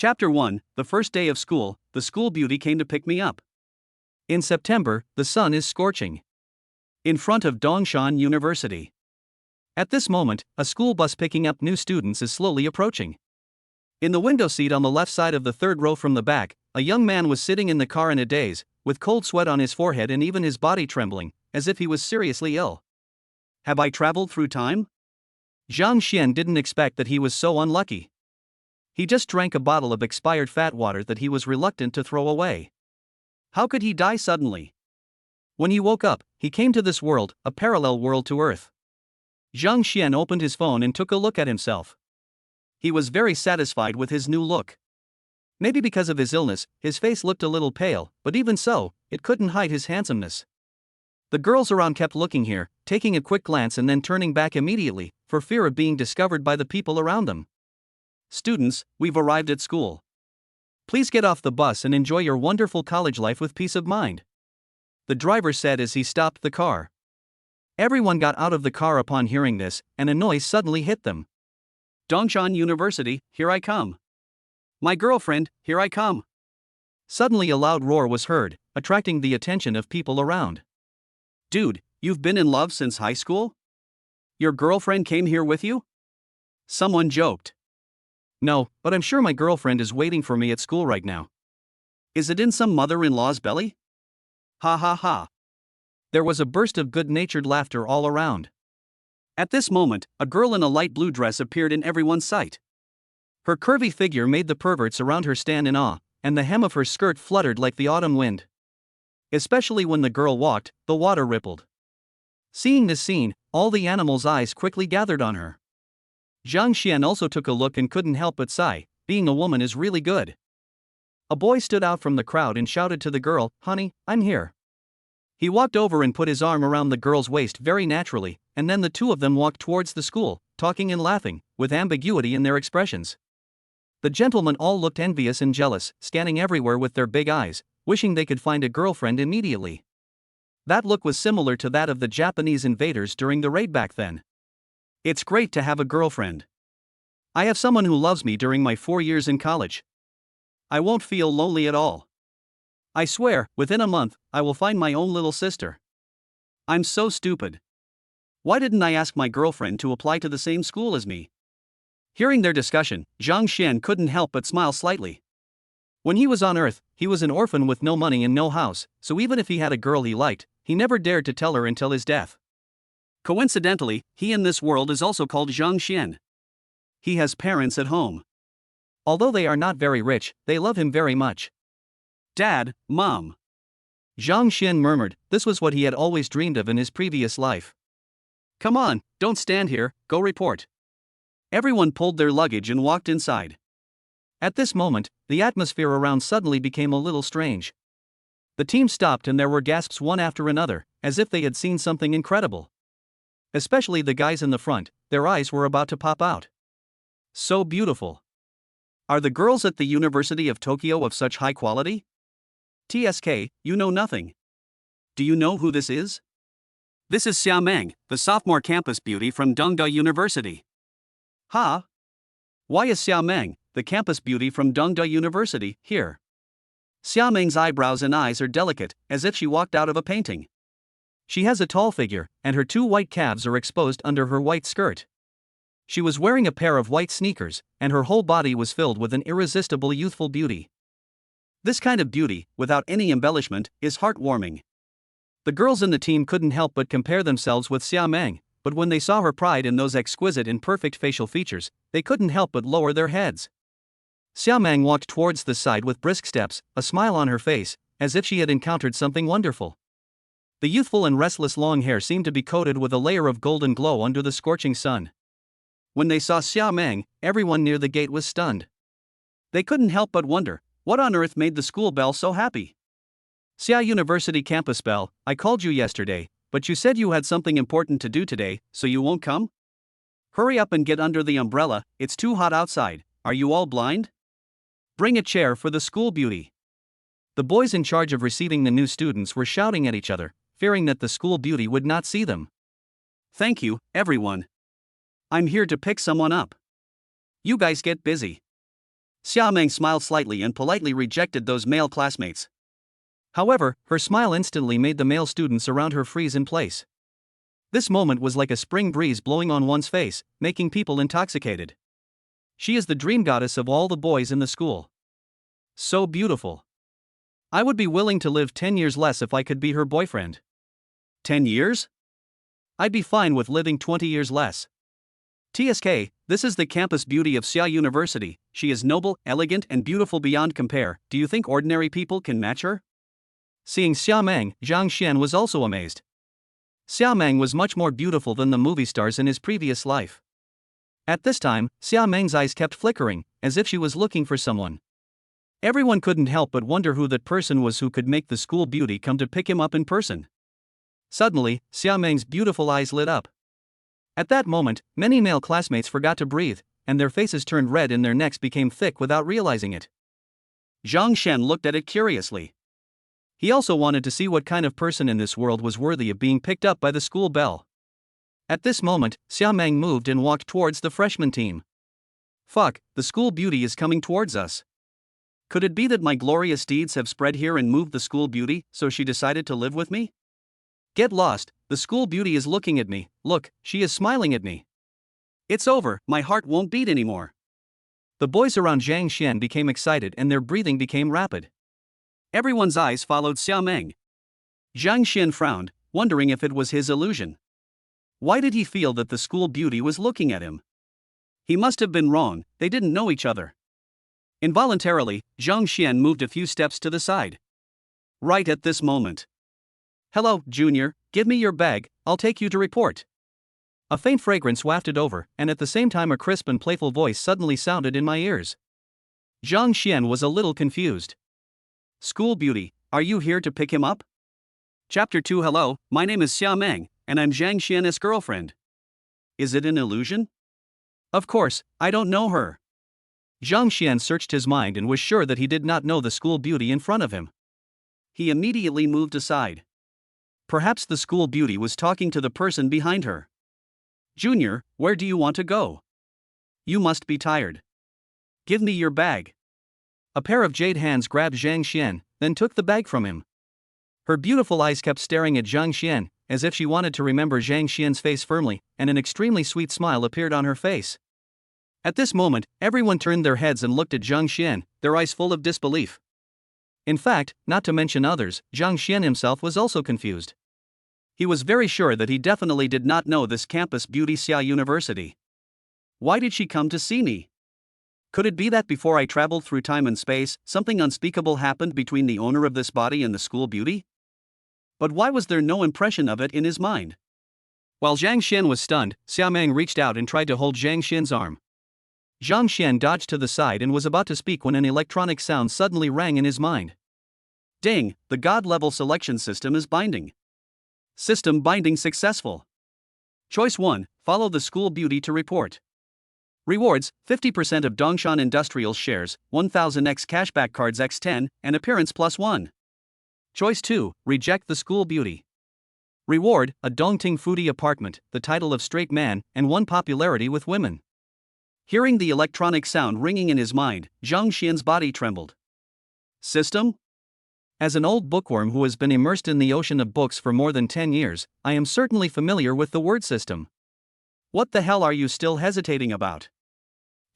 Chapter 1, The first day of school, the school beauty came to pick me up. In September, the sun is scorching. In front of Dongshan University. At this moment, a school bus picking up new students is slowly approaching. In the window seat on the left side of the third row from the back, a young man was sitting in the car in a daze, with cold sweat on his forehead and even his body trembling, as if he was seriously ill. Have I traveled through time? Zhang Xian didn't expect that he was so unlucky. He just drank a bottle of expired fat water that he was reluctant to throw away. How could he die suddenly? When he woke up, he came to this world, a parallel world to Earth. Zhang Xian opened his phone and took a look at himself. He was very satisfied with his new look. Maybe because of his illness, his face looked a little pale, but even so, it couldn't hide his handsomeness. The girls around kept looking here, taking a quick glance and then turning back immediately, for fear of being discovered by the people around them. Students, we've arrived at school. Please get off the bus and enjoy your wonderful college life with peace of mind. The driver said as he stopped the car. Everyone got out of the car upon hearing this, and a noise suddenly hit them. Dongshan University, here I come. My girlfriend, here I come. Suddenly a loud roar was heard, attracting the attention of people around. Dude, you've been in love since high school? Your girlfriend came here with you? Someone joked. No, but I'm sure my girlfriend is waiting for me at school right now. Is it in some mother-in-law's belly? Ha ha ha. There was a burst of good-natured laughter all around. At this moment, a girl in a light blue dress appeared in everyone's sight. Her curvy figure made the perverts around her stand in awe, and the hem of her skirt fluttered like the autumn wind. Especially when the girl walked, the water rippled. Seeing this scene, all the animals' eyes quickly gathered on her. Zhang Xian also took a look and couldn't help but sigh, being a woman is really good. A boy stood out from the crowd and shouted to the girl, "Honey, I'm here." He walked over and put his arm around the girl's waist very naturally, and then the two of them walked towards the school, talking and laughing, with ambiguity in their expressions. The gentlemen all looked envious and jealous, scanning everywhere with their big eyes, wishing they could find a girlfriend immediately. That look was similar to that of the Japanese invaders during the raid back then. It's great to have a girlfriend. I have someone who loves me during my 4 years in college. I won't feel lonely at all. I swear, within a month, I will find my own little sister. I'm so stupid. Why didn't I ask my girlfriend to apply to the same school as me? Hearing their discussion, Zhang Xian couldn't help but smile slightly. When he was on Earth, he was an orphan with no money and no house, so even if he had a girl he liked, he never dared to tell her until his death. Coincidentally, he in this world is also called Zhang Xian. He has parents at home. Although they are not very rich, they love him very much. Dad, Mom. Zhang Xian murmured, this was what he had always dreamed of in his previous life. Come on, don't stand here, go report. Everyone pulled their luggage and walked inside. At this moment, the atmosphere around suddenly became a little strange. The team stopped and there were gasps one after another, as if they had seen something incredible. Especially the guys in the front, their eyes were about to pop out. So beautiful. Are the girls at the University of Tokyo of such high quality? TSK, you know nothing. Do you know who this is? This is Xiaomeng, the sophomore campus beauty from Dongda University. Ha! Why is Xiaomeng, the campus beauty from Dongda University, here? Xiaomeng's eyebrows and eyes are delicate, as if she walked out of a painting. She has a tall figure, and her 2 white calves are exposed under her white skirt. She was wearing a pair of white sneakers, and her whole body was filled with an irresistible youthful beauty. This kind of beauty, without any embellishment, is heartwarming. The girls in the team couldn't help but compare themselves with Xiaomeng, but when they saw her pride in those exquisite and perfect facial features, they couldn't help but lower their heads. Xiaomeng walked towards the side with brisk steps, a smile on her face, as if she had encountered something wonderful. The youthful and restless long hair seemed to be coated with a layer of golden glow under the scorching sun. When they saw Xiaomeng, everyone near the gate was stunned. They couldn't help but wonder, what on earth made the school belle so happy? Xia University campus belle, I called you yesterday, but you said you had something important to do today, so you won't come? Hurry up and get under the umbrella, it's too hot outside, are you all blind? Bring a chair for the school beauty. The boys in charge of receiving the new students were shouting at each other, fearing that the school beauty would not see them. Thank you, everyone. I'm here to pick someone up. You guys get busy. Xia Meng smiled slightly and politely rejected those male classmates. However, her smile instantly made the male students around her freeze in place. This moment was like a spring breeze blowing on one's face, making people intoxicated. She is the dream goddess of all the boys in the school. So beautiful. I would be willing to live 10 years less if I could be her boyfriend. 10 years? I'd be fine with living 20 years less. TSK, this is the campus beauty of Xia University. She is noble, elegant, and beautiful beyond compare. Do you think ordinary people can match her? Seeing Xia Meng, Zhang Xian was also amazed. Xia Meng was much more beautiful than the movie stars in his previous life. At this time, Xia Meng's eyes kept flickering, as if she was looking for someone. Everyone couldn't help but wonder who that person was who could make the school beauty come to pick him up in person. Suddenly, Xia Meng's beautiful eyes lit up. At that moment, many male classmates forgot to breathe, and their faces turned red and their necks became thick without realizing it. Zhang Shen looked at it curiously. He also wanted to see what kind of person in this world was worthy of being picked up by the school belle. At this moment, Xia Meng moved and walked towards the freshman team. Fuck, the school beauty is coming towards us. Could it be that my glorious deeds have spread here and moved the school beauty, so she decided to live with me? Get lost, the school beauty is looking at me. Look, she is smiling at me. It's over, my heart won't beat anymore. The boys around Zhang Xian became excited and their breathing became rapid. Everyone's eyes followed Xia Meng. Zhang Xian frowned, wondering if it was his illusion. Why did he feel that the school beauty was looking at him? He must have been wrong, they didn't know each other. Involuntarily, Zhang Xian moved a few steps to the side. Right at this moment. Hello, Junior, give me your bag, I'll take you to report. A faint fragrance wafted over, and at the same time a crisp and playful voice suddenly sounded in my ears. Zhang Xian was a little confused. School beauty, are you here to pick him up? Chapter 2. Hello, my name is Xia Meng, and I'm Zhang Xian's girlfriend. Is it an illusion? Of course, I don't know her. Zhang Xian searched his mind and was sure that he did not know the school beauty in front of him. He immediately moved aside. Perhaps the school beauty was talking to the person behind her. Junior, where do you want to go? You must be tired. Give me your bag. A pair of jade hands grabbed Zhang Xian, then took the bag from him. Her beautiful eyes kept staring at Zhang Xian, as if she wanted to remember Zhang Xian's face firmly, and an extremely sweet smile appeared on her face. At this moment, everyone turned their heads and looked at Zhang Xian, their eyes full of disbelief. In fact, not to mention others, Zhang Xian himself was also confused. He was very sure that he definitely did not know this campus beauty Xia University. Why did she come to see me? Could it be that before I traveled through time and space, something unspeakable happened between the owner of this body and the school beauty? But why was there no impression of it in his mind? While Zhang Xian was stunned, Xia Meng reached out and tried to hold Zhang Xian's arm. Zhang Xian dodged to the side and was about to speak when an electronic sound suddenly rang in his mind. Ding, the God-level selection system is binding. System binding successful. Choice 1, follow the school beauty to report. Rewards, 50% of Dongshan Industrial shares, 1000x Cashback Cards x10, and appearance +1. Choice 2, reject the school beauty. Reward, a Dongting Foodie apartment, the title of straight man, and 1 popularity with women. Hearing the electronic sound ringing in his mind, Zhang Xian's body trembled. System? As an old bookworm who has been immersed in the ocean of books for more than 10 years, I am certainly familiar with the word system. What the hell are you still hesitating about?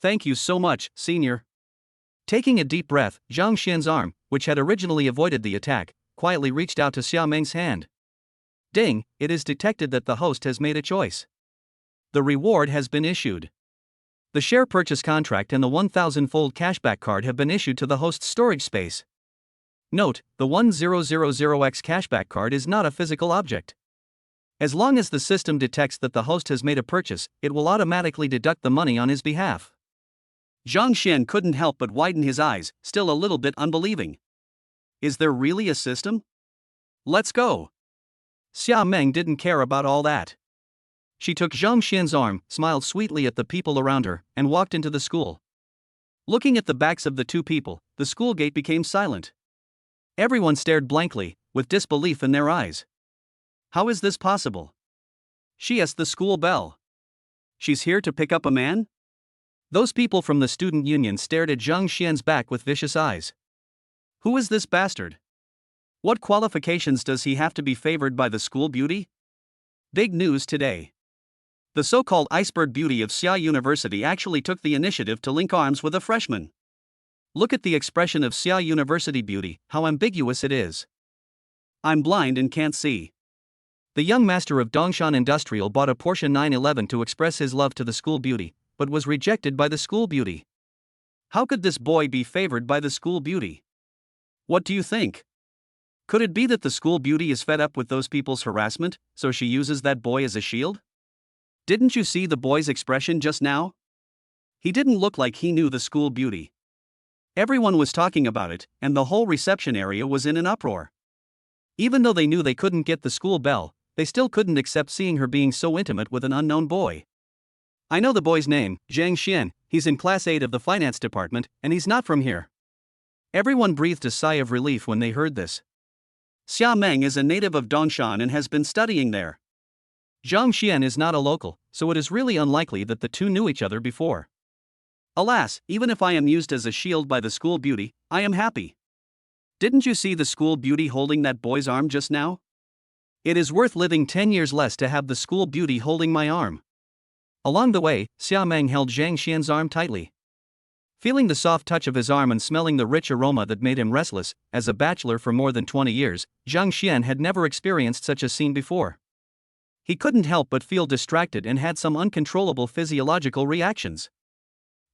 Thank you so much, senior. Taking a deep breath, Zhang Xian's arm, which had originally avoided the attack, quietly reached out to Xia Meng's hand. Ding, it is detected that the host has made a choice. The reward has been issued. The share purchase contract and the 1000-fold cashback card have been issued to the host's storage space. Note, the 1000x cashback card is not a physical object. As long as the system detects that the host has made a purchase, it will automatically deduct the money on his behalf. Zhang Xian couldn't help but widen his eyes, still a little bit unbelieving. Is there really a system? Let's go. Xia Meng didn't care about all that. She took Zhang Xian's arm, smiled sweetly at the people around her, and walked into the school. Looking at the backs of the two people, the school gate became silent. Everyone stared blankly, with disbelief in their eyes. How is this possible? She is the school belle. She's here to pick up a man? Those people from the student union stared at Zhang Xian's back with vicious eyes. Who is this bastard? What qualifications does he have to be favored by the school beauty? Big news today. The so-called iceberg beauty of Xia University actually took the initiative to link arms with a freshman. Look at the expression of Xia University beauty, how ambiguous it is. I'm blind and can't see. The young master of Dongshan Industrial bought a Porsche 911 to express his love to the school beauty, but was rejected by the school beauty. How could this boy be favored by the school beauty? What do you think? Could it be that the school beauty is fed up with those people's harassment, so she uses that boy as a shield? Didn't you see the boy's expression just now? He didn't look like he knew the school beauty. Everyone was talking about it, and the whole reception area was in an uproar. Even though they knew they couldn't get the school belle, they still couldn't accept seeing her being so intimate with an unknown boy. I know the boy's name, Zhang Xian, he's in Class 8 of the finance department, and he's not from here. Everyone breathed a sigh of relief when they heard this. Xia Meng is a native of Dongshan and has been studying there. Zhang Xian is not a local, so it is really unlikely that the two knew each other before. Alas, even if I am used as a shield by the school beauty, I am happy. Didn't you see the school beauty holding that boy's arm just now? It is worth living 10 years less to have the school beauty holding my arm. Along the way, Xia Meng held Zhang Xian's arm tightly. Feeling the soft touch of his arm and smelling the rich aroma that made him restless, as a bachelor for more than 20 years, Zhang Xian had never experienced such a scene before. He couldn't help but feel distracted and had some uncontrollable physiological reactions.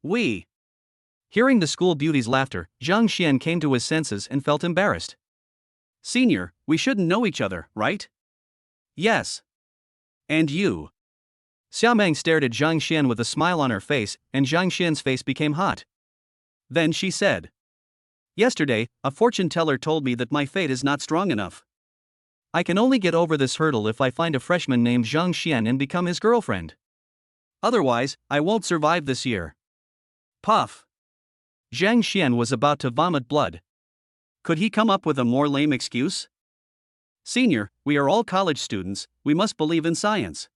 Hearing the school beauty's laughter, Zhang Xian came to his senses and felt embarrassed. Senior, we shouldn't know each other, right? Yes. And you? Xia Meng stared at Zhang Xian with a smile on her face, and Zhang Xian's face became hot. Then she said, Yesterday, a fortune teller told me that my fate is not strong enough. I can only get over this hurdle if I find a freshman named Zhang Xian and become his girlfriend. Otherwise, I won't survive this year. Puff. Zhang Xian was about to vomit blood. Could he come up with a more lame excuse? Senior, we are all college students, we must believe in science.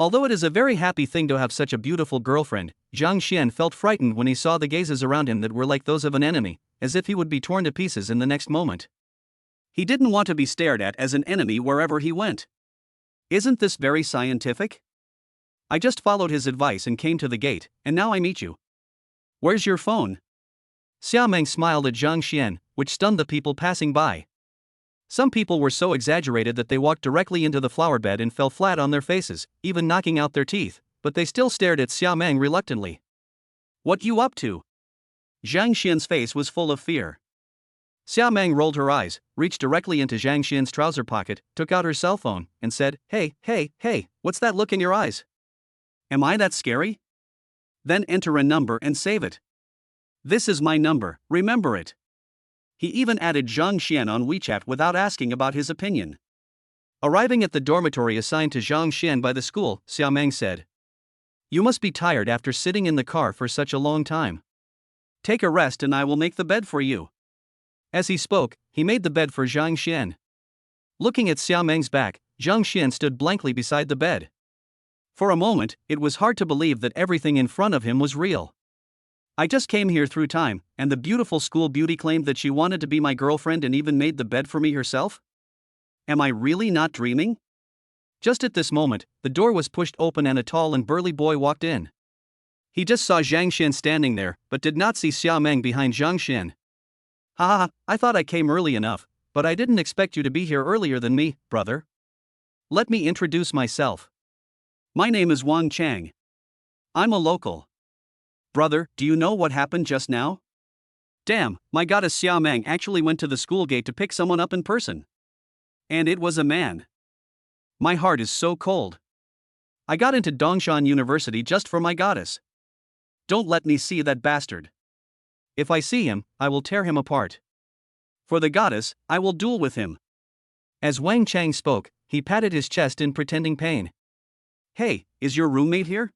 Although it is a very happy thing to have such a beautiful girlfriend, Zhang Xian felt frightened when he saw the gazes around him that were like those of an enemy, as if he would be torn to pieces in the next moment. He didn't want to be stared at as an enemy wherever he went. Isn't this very scientific? I just followed his advice and came to the gate, and now I meet you. Where's your phone? Xia Meng smiled at Zhang Xian, which stunned the people passing by. Some people were so exaggerated that they walked directly into the flower bed and fell flat on their faces, even knocking out their teeth, but they still stared at Xia Meng reluctantly. What you up to? Zhang Xian's face was full of fear. Xia Meng rolled her eyes, reached directly into Zhang Xian's trouser pocket, took out her cell phone, and said, Hey, what's that look in your eyes? Am I that scary? Then enter a number and save it. This is my number, remember it. He even added Zhang Xian on WeChat without asking about his opinion. Arriving at the dormitory assigned to Zhang Xian by the school, Xia Meng said, You must be tired after sitting in the car for such a long time. Take a rest and I will make the bed for you. As he spoke, he made the bed for Zhang Xian. Looking at Xia Meng's back, Zhang Xian stood blankly beside the bed. For a moment, it was hard to believe that everything in front of him was real. I just came here through time, and the beautiful school beauty claimed that she wanted to be my girlfriend and even made the bed for me herself? Am I really not dreaming? Just at this moment, the door was pushed open and a tall and burly boy walked in. He just saw Zhang Xian standing there, but did not see Xia Meng behind Zhang Xian. Ha, I thought I came early enough, but I didn't expect you to be here earlier than me, brother. Let me introduce myself. My name is Wang Chang. I'm a local. Brother, do you know what happened just now? Damn, my goddess Xia Meng actually went to the school gate to pick someone up in person. And it was a man. My heart is so cold. I got into Dongshan University just for my goddess. Don't let me see that bastard. If I see him, I will tear him apart. For the goddess, I will duel with him. As Wang Chang spoke, he patted his chest in pretending pain. Hey, is your roommate here?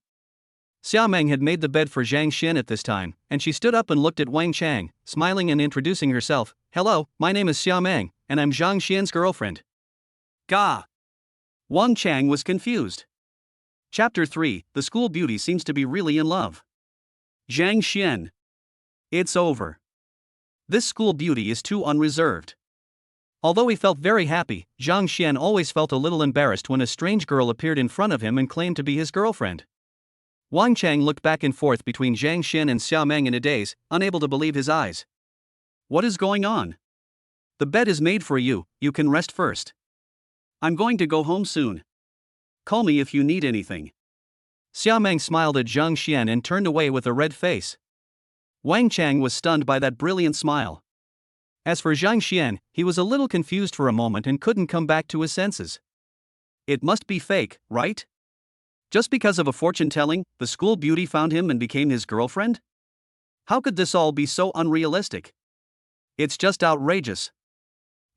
Xia Meng had made the bed for Zhang Xian at this time, and she stood up and looked at Wang Chang, smiling and introducing herself. Hello, my name is Xia Meng, and I'm Zhang Xian's girlfriend. Gah! Wang Chang was confused. Chapter 3, The School Beauty Seems to be really in love. Zhang Xian. It's over. This school beauty is too unreserved. Although he felt very happy, Zhang Xian always felt a little embarrassed when a strange girl appeared in front of him and claimed to be his girlfriend. Wang Chang looked back and forth between Zhang Xian and Xia Meng in a daze, unable to believe his eyes. What is going on? The bed is made for you, you can rest first. I'm going to go home soon. Call me if you need anything. Xia Meng smiled at Zhang Xian and turned away with a red face. Wang Chang was stunned by that brilliant smile. As for Zhang Xian, he was a little confused for a moment and couldn't come back to his senses. It must be fake, right? Just because of a fortune-telling, the school beauty found him and became his girlfriend? How could this all be so unrealistic? It's just outrageous.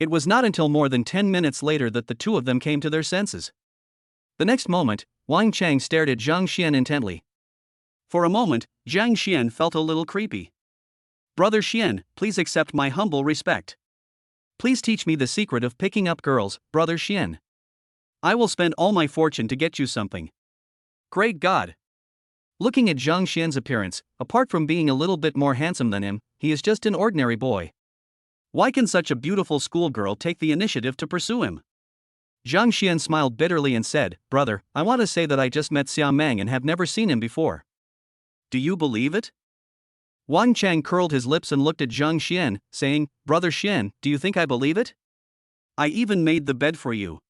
It was not until more than 10 minutes later that the two of them came to their senses. The next moment, Wang Chang stared at Zhang Xian intently. For a moment, Zhang Xian felt a little creepy. Brother Xian, please accept my humble respect. Please teach me the secret of picking up girls, Brother Xian. I will spend all my fortune to get you something. Great God! Looking at Zhang Xian's appearance, apart from being a little bit more handsome than him, he is just an ordinary boy. Why can such a beautiful schoolgirl take the initiative to pursue him? Zhang Xian smiled bitterly and said, Brother, I want to say that I just met Xia Meng and have never seen him before. Do you believe it? Wang Chang curled his lips and looked at Zhang Xian, saying, Brother Xian, do you think I believe it? I even made the bed for you.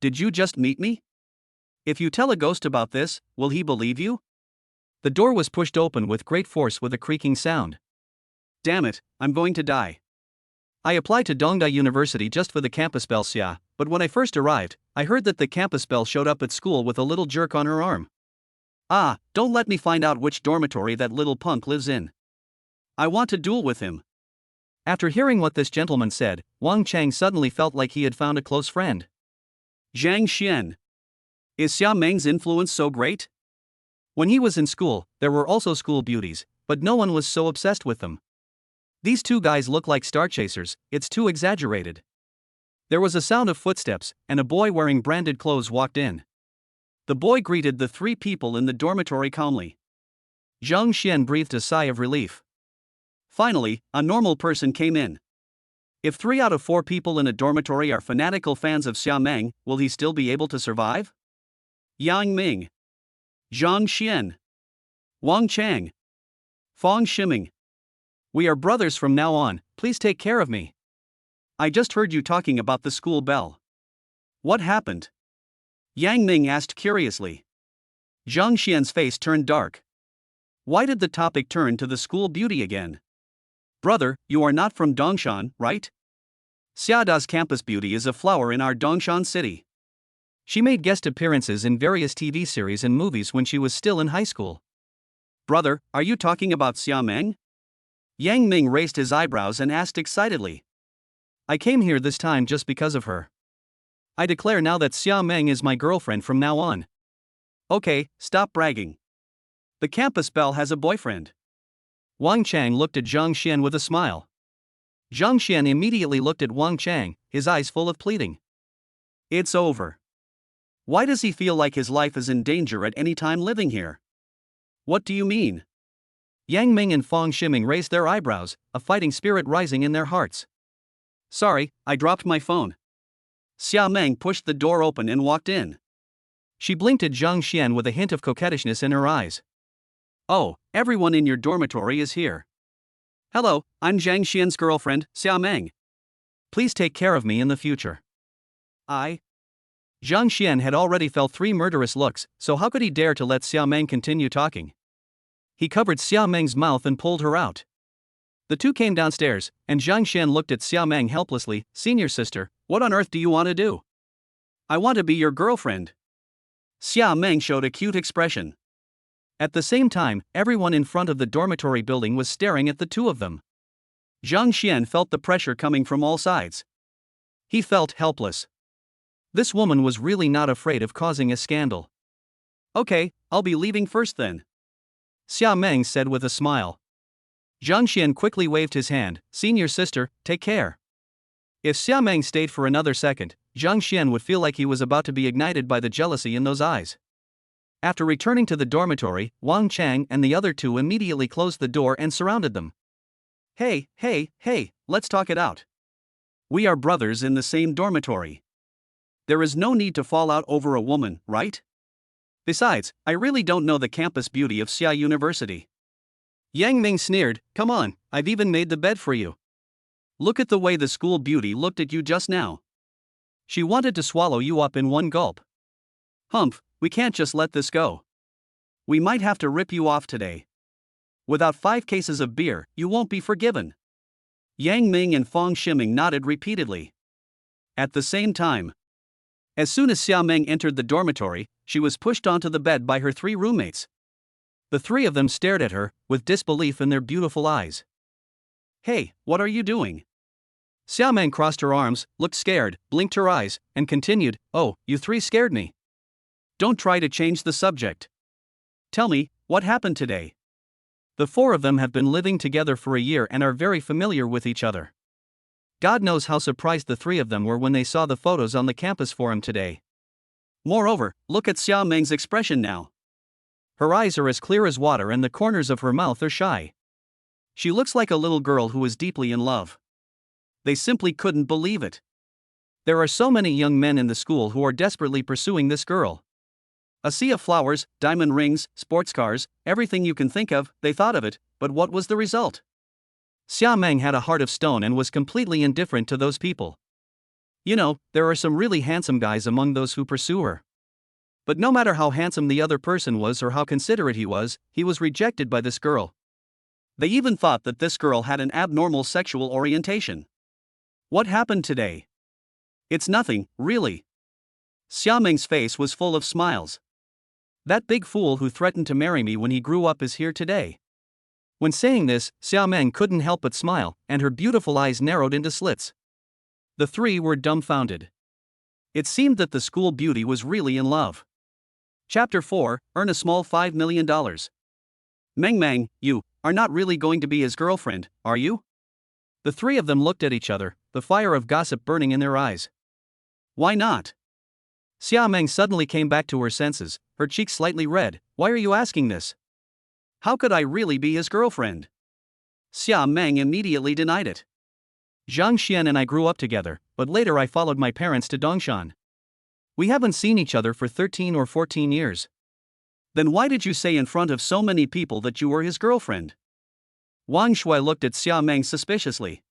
Did you just meet me? If you tell a ghost about this, will he believe you? The door was pushed open with great force with a creaking sound. Damn it, I'm going to die. I applied to Dongda University just for the campus belle Xia, but when I first arrived, I heard that the campus belle showed up at school with a little jerk on her arm. Ah, don't let me find out which dormitory that little punk lives in. I want to duel with him. After hearing what this gentleman said, Wang Chang suddenly felt like he had found a close friend. Zhang Xian. Is Xia Meng's influence so great? When he was in school, there were also school beauties, but no one was so obsessed with them. These two guys look like star chasers, it's too exaggerated. There was a sound of footsteps, and a boy wearing branded clothes walked in. The boy greeted the three people in the dormitory calmly. Zhang Xian breathed a sigh of relief. Finally, a normal person came in. If 3 out of 4 people in a dormitory are fanatical fans of Xia Meng, will he still be able to survive? Yang Ming. Zhang Xian. Wang Chang. Fang Shiming. We are brothers from now on, please take care of me. I just heard you talking about the school belle. What happened? Yang Ming asked curiously. Zhang Xian's face turned dark. Why did the topic turn to the school beauty again? Brother, you are not from Dongshan, right? Xiada's campus beauty is a flower in our Dongshan city. She made guest appearances in various TV series and movies when she was still in high school. Brother, are you talking about Xia Meng? Yang Ming raised his eyebrows and asked excitedly. I came here this time just because of her. I declare now that Xia Meng is my girlfriend from now on. Okay, stop bragging. The campus belle has a boyfriend. Wang Chang looked at Zhang Xian with a smile. Zhang Xian immediately looked at Wang Chang, his eyes full of pleading. It's over. Why does he feel like his life is in danger at any time living here? What do you mean? Yang Ming and Fang Shiming raised their eyebrows, a fighting spirit rising in their hearts. Sorry, I dropped my phone. Xia Meng pushed the door open and walked in. She blinked at Zhang Xian with a hint of coquettishness in her eyes. Oh, everyone in your dormitory is here. Hello, I'm Zhang Xian's girlfriend, Xia Meng. Please take care of me in the future. Zhang Xian had already felt 3 murderous looks, so how could he dare to let Xia Meng continue talking? He covered Xia Meng's mouth and pulled her out. The two came downstairs, and Zhang Xian looked at Xia Meng helplessly. Senior sister, what on earth do you want to do? I want to be your girlfriend. Xia Meng showed a cute expression. At the same time, everyone in front of the dormitory building was staring at the two of them. Zhang Xian felt the pressure coming from all sides. He felt helpless. This woman was really not afraid of causing a scandal. Okay, I'll be leaving first then. Xia Meng said with a smile. Zhang Xian quickly waved his hand. Senior sister, take care. If Xia Meng stayed for another second, Zhang Xian would feel like he was about to be ignited by the jealousy in those eyes. After returning to the dormitory, Wang Chang and the other two immediately closed the door and surrounded them. Hey, let's talk it out. We are brothers in the same dormitory. There is no need to fall out over a woman, right? Besides, I really don't know the campus beauty of Xia University. Yang Ming sneered, come on, I've even made the bed for you. Look at the way the school beauty looked at you just now. She wanted to swallow you up in one gulp. Humph, we can't just let this go. We might have to rip you off today. Without 5 cases of beer, you won't be forgiven. Yang Ming and Fong Shiming nodded repeatedly. At the same time, as soon as Xia Meng entered the dormitory, she was pushed onto the bed by her 3 roommates. The 3 of them stared at her, with disbelief in their beautiful eyes. Hey, what are you doing? Xia Meng crossed her arms, looked scared, blinked her eyes, and continued, oh, you 3 scared me. Don't try to change the subject. Tell me, what happened today? The 4 of them have been living together for a year and are very familiar with each other. God knows how surprised the 3 of them were when they saw the photos on the campus forum today. Moreover, look at Xia Meng's expression now. Her eyes are as clear as water and the corners of her mouth are shy. She looks like a little girl who is deeply in love. They simply couldn't believe it. There are so many young men in the school who are desperately pursuing this girl. A sea of flowers, diamond rings, sports cars, everything you can think of, they thought of it, but what was the result? Xia Meng had a heart of stone and was completely indifferent to those people. You know, there are some really handsome guys among those who pursue her. But no matter how handsome the other person was or how considerate he was rejected by this girl. They even thought that this girl had an abnormal sexual orientation. What happened today? It's nothing, really. Xia Meng's face was full of smiles. That big fool who threatened to marry me when he grew up is here today. When saying this, Xia Meng couldn't help but smile, and her beautiful eyes narrowed into slits. The 3 were dumbfounded. It seemed that the school beauty was really in love. Chapter 4, Earn a Small $5 million. Meng, you are not really going to be his girlfriend, are you? The 3 of them looked at each other, the fire of gossip burning in their eyes. Why not? Xia Meng suddenly came back to her senses, her cheeks slightly red. Why are you asking this? How could I really be his girlfriend? Xia Meng immediately denied it. Zhang Xian and I grew up together, but later I followed my parents to Dongshan. We haven't seen each other for 13 or 14 years. Then why did you say in front of so many people that you were his girlfriend? Wang Shui looked at Xia Meng suspiciously.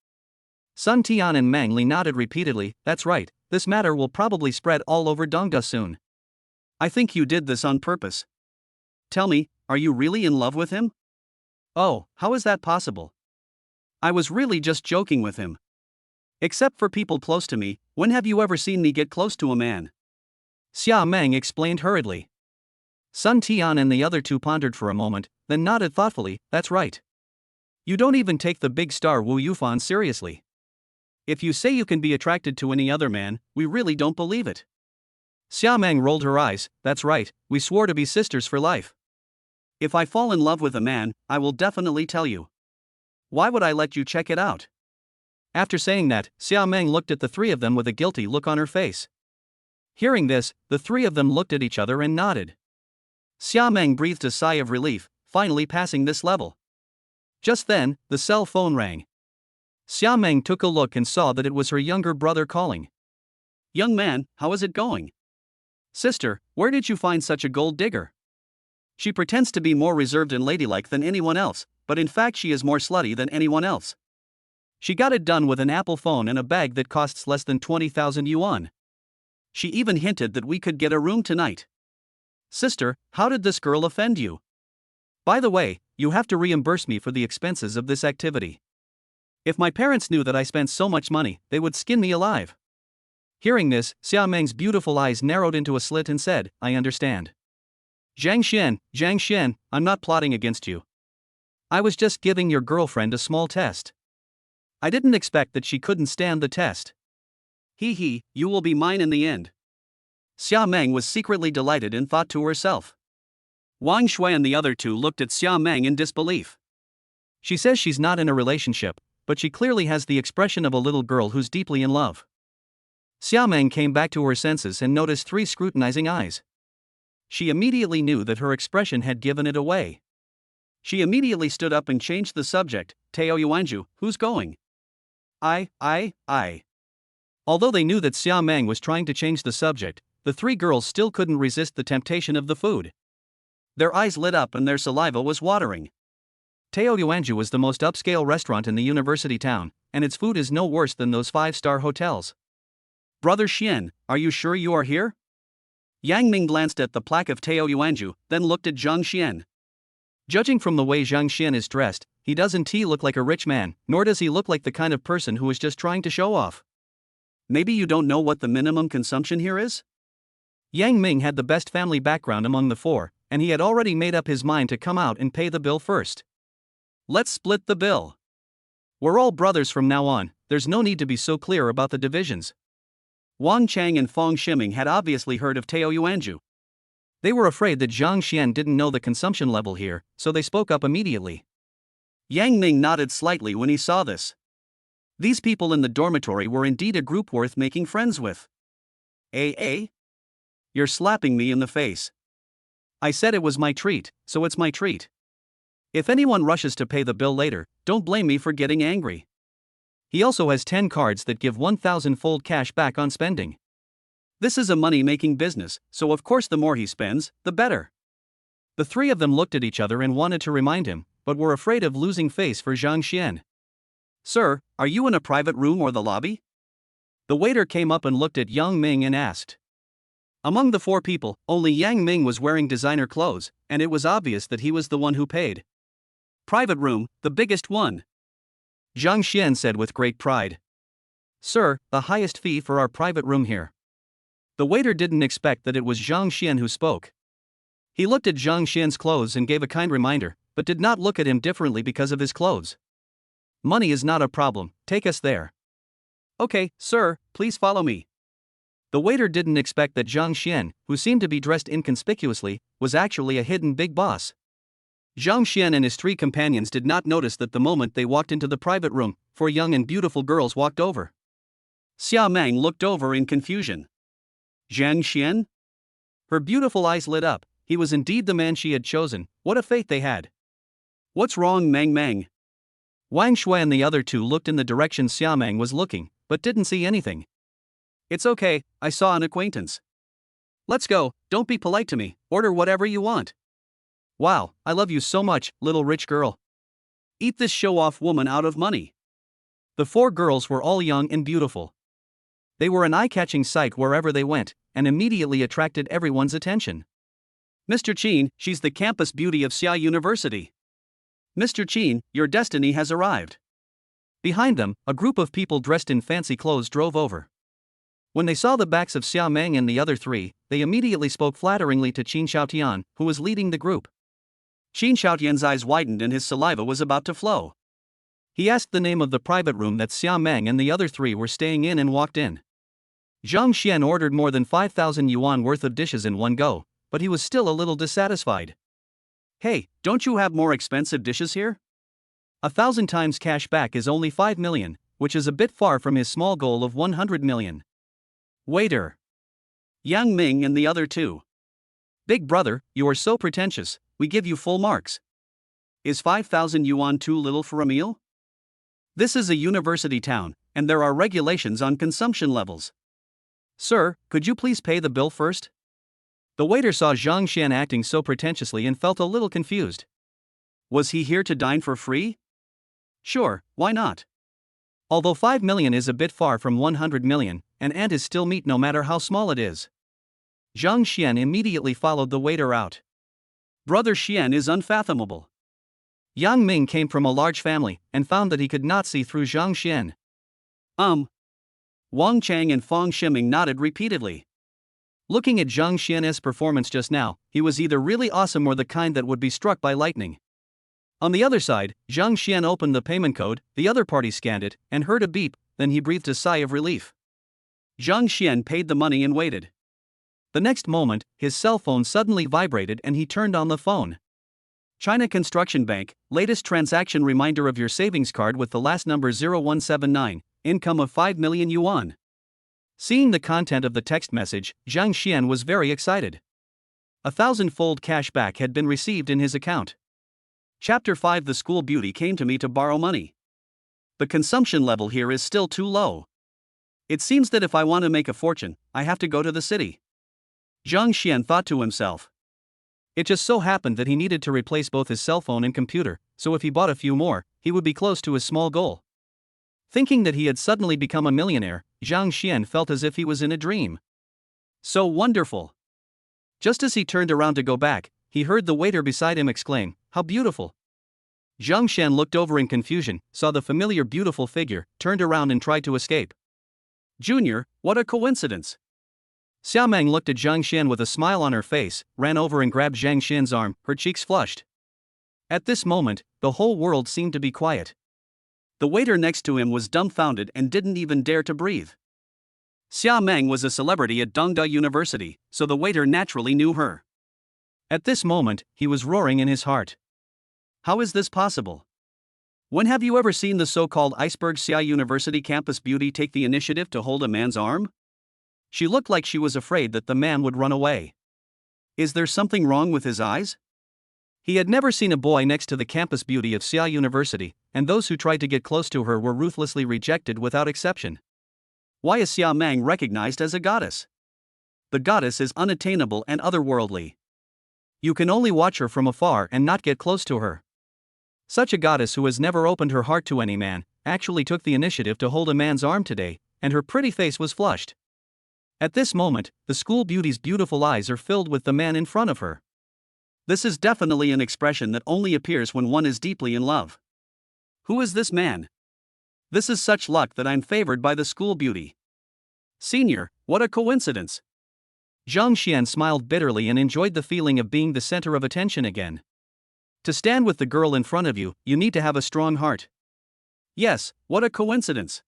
Sun Tian and Meng Li nodded repeatedly. That's right, this matter will probably spread all over Dongda soon. I think you did this on purpose. Tell me, are you really in love with him? Oh, how is that possible? I was really just joking with him. Except for people close to me, when have you ever seen me get close to a man? Xia Meng explained hurriedly. Sun Tian and the other 2 pondered for a moment, then nodded thoughtfully. That's right. You don't even take the big star Wu Yufan seriously. If you say you can be attracted to any other man, we really don't believe it. Xia Meng rolled her eyes. That's right, we swore to be sisters for life. If I fall in love with a man, I will definitely tell you. Why would I let you check it out? After saying that, Xia Meng looked at the 3 of them with a guilty look on her face. Hearing this, the 3 of them looked at each other and nodded. Xia Meng breathed a sigh of relief, finally passing this level. Just then, the cell phone rang. Xia Meng took a look and saw that it was her younger brother calling. Young man, how is it going? Sister, where did you find such a gold digger? She pretends to be more reserved and ladylike than anyone else, but in fact she is more slutty than anyone else. She got it done with an Apple phone and a bag that costs less than 20,000 yuan. She even hinted that we could get a room tonight. Sister, how did this girl offend you? By the way, you have to reimburse me for the expenses of this activity. If my parents knew that I spent so much money, they would skin me alive. Hearing this, Xia Meng's beautiful eyes narrowed into a slit and said, I understand. Zhang Xian, I'm not plotting against you. I was just giving your girlfriend a small test. I didn't expect that she couldn't stand the test. He, you will be mine in the end. Xia Meng was secretly delighted and thought to herself. Wang Shui and the other 2 looked at Xia Meng in disbelief. She says she's not in a relationship, but she clearly has the expression of a little girl who's deeply in love. Xia Meng came back to her senses and noticed 3 scrutinizing eyes. she immediately knew that her expression had given it away. She immediately stood up and changed the subject. Teo Yuanju, who's going? I. Although they knew that Xia Meng was trying to change the subject, the three girls still couldn't resist the temptation of the food. Their eyes lit up and their saliva was watering. Teo Yuanju was the most upscale restaurant in the university town, and its food is no worse than those 5-star hotels. Brother Xian, are you sure you are here? Yang Ming glanced at the plaque of Teo Yuanju, then looked at Zhang Xian. Judging from the way Zhang Xian is dressed, he doesn't look like a rich man, nor does he look like the kind of person who is just trying to show off. Maybe you don't know what the minimum consumption here is? Yang Ming had the best family background among the four, and he had already made up his mind to come out and pay the bill first. Let's split the bill. We're all brothers from now on, there's no need to be so clear about the divisions. Wang Chang and Fong Shiming had obviously heard of Teo Yuanju. They were afraid that Zhang Xian didn't know the consumption level here, so they spoke up immediately. Yang Ming nodded slightly when he saw this. These people in the dormitory were indeed a group worth making friends with. You're slapping me in the face. I said it was my treat, so it's my treat. If anyone rushes to pay the bill later, don't blame me for getting angry. He also has 10 cards that give 1,000-fold cash back on spending. This is a money-making business, so of course the more he spends, the better. The three of them looked at each other and wanted to remind him, but were afraid of losing face for Zhang Xian. Sir, are you in a private room or the lobby? The waiter came up and looked at Yang Ming and asked. Among the four people, only Yang Ming was wearing designer clothes, and it was obvious that he was the one who paid. Private room, the biggest one. Zhang Xian said with great pride. Sir, the highest fee for our private room here. The waiter didn't expect that it was Zhang Xian who spoke. He looked at Zhang Xian's clothes and gave a kind reminder, but did not look at him differently because of his clothes. Money is not a problem, take us there. Okay, sir, please follow me. The waiter didn't expect that Zhang Xian, who seemed to be dressed inconspicuously, was actually a hidden big boss. Zhang Xian and his three companions did not notice that the moment they walked into the private room, four young and beautiful girls walked over. Xia Meng looked over in confusion. Zhang Xian? Her beautiful eyes lit up, he was indeed the man she had chosen, what a fate they had. What's wrong, Meng? Wang Shui and the other two looked in the direction Xia Meng was looking, but didn't see anything. It's okay, I saw an acquaintance. Let's go, don't be polite to me, order whatever you want. Wow, I love you so much, little rich girl. Eat this show-off woman out of money. The four girls were all young and beautiful. They were an eye-catching sight wherever they went, and immediately attracted everyone's attention. Mr. Qin, she's the campus beauty of Xia University. Mr. Qin, your destiny has arrived. Behind them, a group of people dressed in fancy clothes drove over. When they saw the backs of Xia Meng and the other three, they immediately spoke flatteringly to Qin Xiaotian, who was leading the group. Qin Xiaotian's eyes widened and his saliva was about to flow. He asked the name of the private room that Xia Meng and the other three were staying in and walked in. Zhang Xian ordered more than 5,000 yuan worth of dishes in one go, but he was still a little dissatisfied. Hey, don't you have more expensive dishes here? 1,000 times cash back is only 5 million, which is a bit far from his small goal of 100 million. Waiter. Yang Ming and the other two. Big brother, you are so pretentious, we give you full marks. Is 5,000 yuan too little for a meal? This is a university town, and there are regulations on consumption levels. Sir, could you please pay the bill first? The waiter saw Zhang Xian acting so pretentiously and felt a little confused. Was he here to dine for free? Sure, why not? Although 5 million is a bit far from 100 million, an ant is still meat no matter how small it is. Zhang Xian immediately followed the waiter out. Brother Xian is unfathomable. Yang Ming came from a large family, and found that he could not see through Zhang Xian. Wang Chang and Fong Shiming nodded repeatedly. Looking at Zhang Xian's performance just now, he was either really awesome or the kind that would be struck by lightning. On the other side, Zhang Xian opened the payment code, the other party scanned it, and heard a beep, then he breathed a sigh of relief. Zhang Xian paid the money and waited. The next moment, his cell phone suddenly vibrated and he turned on the phone. China Construction Bank, latest transaction reminder of your savings card with the last number 0179, income of 5 million yuan. Seeing the content of the text message, Zhang Xian was very excited. 1,000-fold cashback had been received in his account. Chapter 5. The school beauty came to me to borrow money. The consumption level here is still too low. It seems that if I want to make a fortune, I have to go to the city. Zhang Xian thought to himself. It just so happened that he needed to replace both his cell phone and computer, so if he bought a few more, he would be close to his small goal. Thinking that he had suddenly become a millionaire, Zhang Xian felt as if he was in a dream. So wonderful! Just as he turned around to go back, he heard the waiter beside him exclaim, "How beautiful!" Zhang Xian looked over in confusion, saw the familiar beautiful figure, turned around and tried to escape. "Junior, what a coincidence!" Xiaomeng looked at Zhang Xian with a smile on her face, ran over and grabbed Zhang Xian's arm, her cheeks flushed. At this moment, the whole world seemed to be quiet. The waiter next to him was dumbfounded and didn't even dare to breathe. Xiaomeng was a celebrity at Dongda University, so the waiter naturally knew her. At this moment, he was roaring in his heart. How is this possible? When have you ever seen the so-called iceberg Xia University campus beauty take the initiative to hold a man's arm? She looked like she was afraid that the man would run away. Is there something wrong with his eyes? He had never seen a boy next to the campus beauty of Xia University, and those who tried to get close to her were ruthlessly rejected without exception. Why is Xiaomeng recognized as a goddess? The goddess is unattainable and otherworldly. You can only watch her from afar and not get close to her. Such a goddess who has never opened her heart to any man, actually took the initiative to hold a man's arm today, and her pretty face was flushed. At this moment, the school beauty's beautiful eyes are filled with the man in front of her. This is definitely an expression that only appears when one is deeply in love. Who is this man? This is such luck that I'm favored by the school beauty. Senior, what a coincidence! Zhang Xian smiled bitterly and enjoyed the feeling of being the center of attention again. To stand with the girl in front of you, you need to have a strong heart. Yes, what a coincidence!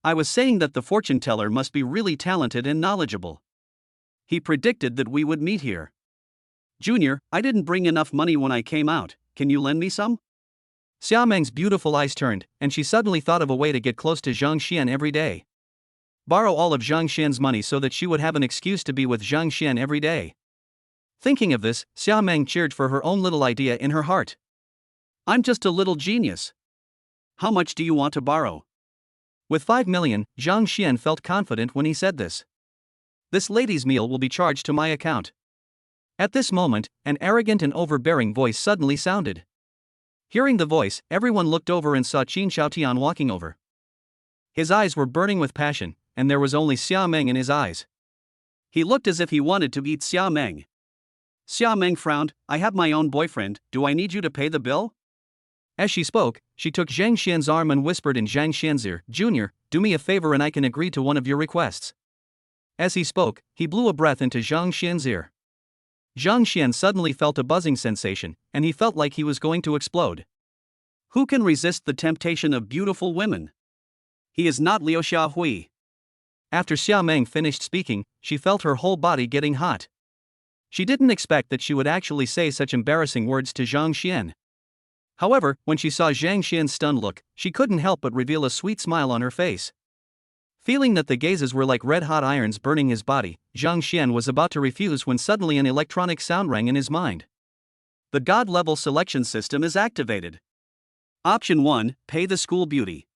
I was saying that the fortune teller must be really talented and knowledgeable. He predicted that we would meet here. Junior, I didn't bring enough money when I came out, can you lend me some? Xiaomeng's beautiful eyes turned, and she suddenly thought of a way to get close to Zhang Xian every day. Borrow all of Zhang Xian's money so that she would have an excuse to be with Zhang Xian every day. Thinking of this, Xiaomeng cheered for her own little idea in her heart. I'm just a little genius. How much do you want to borrow? With 5 million, Zhang Xian felt confident when he said this. This lady's meal will be charged to my account. At this moment, an arrogant and overbearing voice suddenly sounded. Hearing the voice, everyone looked over and saw Qin Xiaotian walking over. His eyes were burning with passion, and there was only Xiaomeng in his eyes. He looked as if he wanted to eat Xiaomeng. Xiaomeng frowned, I have my own boyfriend, do I need you to pay the bill? As she spoke, she took Zhang Xian's arm and whispered in Zhang Xian's ear, Junior, do me a favor and I can agree to one of your requests. As he spoke, he blew a breath into Zhang Xian's ear. Zhang Xian suddenly felt a buzzing sensation, and he felt like he was going to explode. Who can resist the temptation of beautiful women? He is not Liu Xiaohui. After Xiaomeng finished speaking, she felt her whole body getting hot. She didn't expect that she would actually say such embarrassing words to Zhang Xian. However, when she saw Zhang Xian's stunned look, she couldn't help but reveal a sweet smile on her face. Feeling that the gazes were like red-hot irons burning his body, Zhang Xian was about to refuse when suddenly an electronic sound rang in his mind. The God-level selection system is activated. Option 1, pay the school beauty.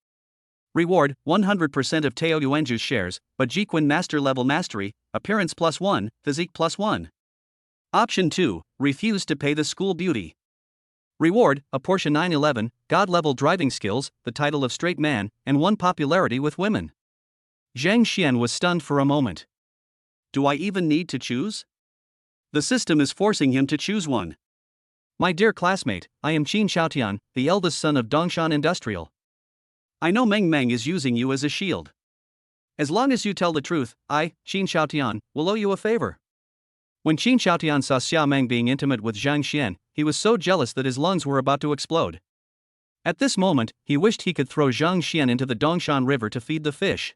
Reward, 100% of Tao Yuanju's shares, but Jiquin Master Level Mastery, Appearance +1, Physique +1. Option 2, refuse to pay the school beauty. Reward, a Porsche 911, God-level driving skills, the title of straight man, and 1 popularity with women. Zhang Xian was stunned for a moment. Do I even need to choose? The system is forcing him to choose one. My dear classmate, I am Qin Xiaotian, the eldest son of Dongshan Industrial. I know Meng Meng is using you as a shield. As long as you tell the truth, I, Qin Xiaotian, will owe you a favor. When Qin Xiaotian saw Xiaomeng being intimate with Zhang Xian, he was so jealous that his lungs were about to explode. At this moment, he wished he could throw Zhang Xian into the Dongshan River to feed the fish.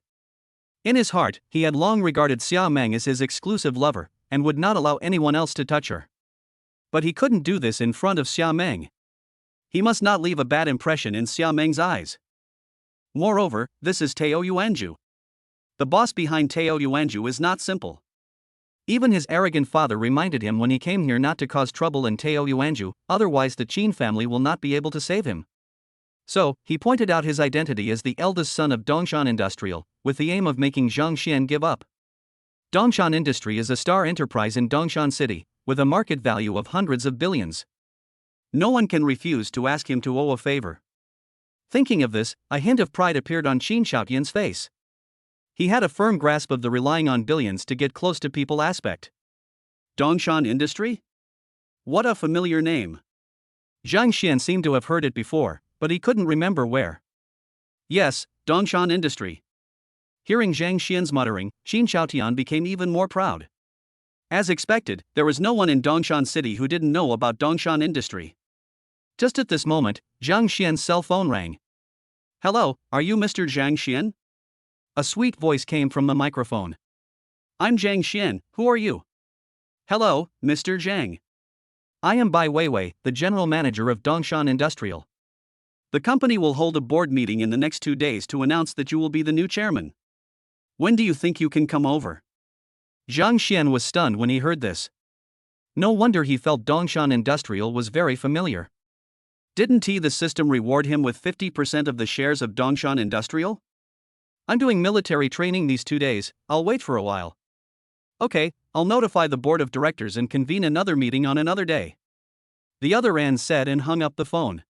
In his heart, he had long regarded Xiaomeng as his exclusive lover, and would not allow anyone else to touch her. But he couldn't do this in front of Xiaomeng. He must not leave a bad impression in Xiaomeng's eyes. Moreover, this is Tao Yuanju. The boss behind Tao Yuanju is not simple. Even his arrogant father reminded him when he came here not to cause trouble in Taoyuanju, otherwise the Qin family will not be able to save him. So, he pointed out his identity as the eldest son of Dongshan Industrial, with the aim of making Zhang Xian give up. Dongshan Industry is a star enterprise in Dongshan City, with a market value of hundreds of billions. No one can refuse to ask him to owe a favor. Thinking of this, a hint of pride appeared on Qin Xiaotian's face. He had a firm grasp of the relying on billions to get close to people aspect. Dongshan Industry? What a familiar name. Zhang Xian seemed to have heard it before, but he couldn't remember where. Yes, Dongshan Industry. Hearing Zhang Xian's muttering, Qin Xiaotian became even more proud. As expected, there was no one in Dongshan City who didn't know about Dongshan Industry. Just at this moment, Zhang Xian's cell phone rang. Hello, are you Mr. Zhang Xian? A sweet voice came from the microphone. I'm Zhang Xian, who are you? Hello, Mr. Zhang. I am Bai Weiwei, the general manager of Dongshan Industrial. The company will hold a board meeting in the next 2 days to announce that you will be the new chairman. When do you think you can come over? Zhang Xian was stunned when he heard this. No wonder he felt Dongshan Industrial was very familiar. Didn't the system reward him with 50% of the shares of Dongshan Industrial? I'm doing military training these 2 days, I'll wait for a while. Okay, I'll notify the board of directors and convene another meeting on another day. The other Anne said and hung up the phone.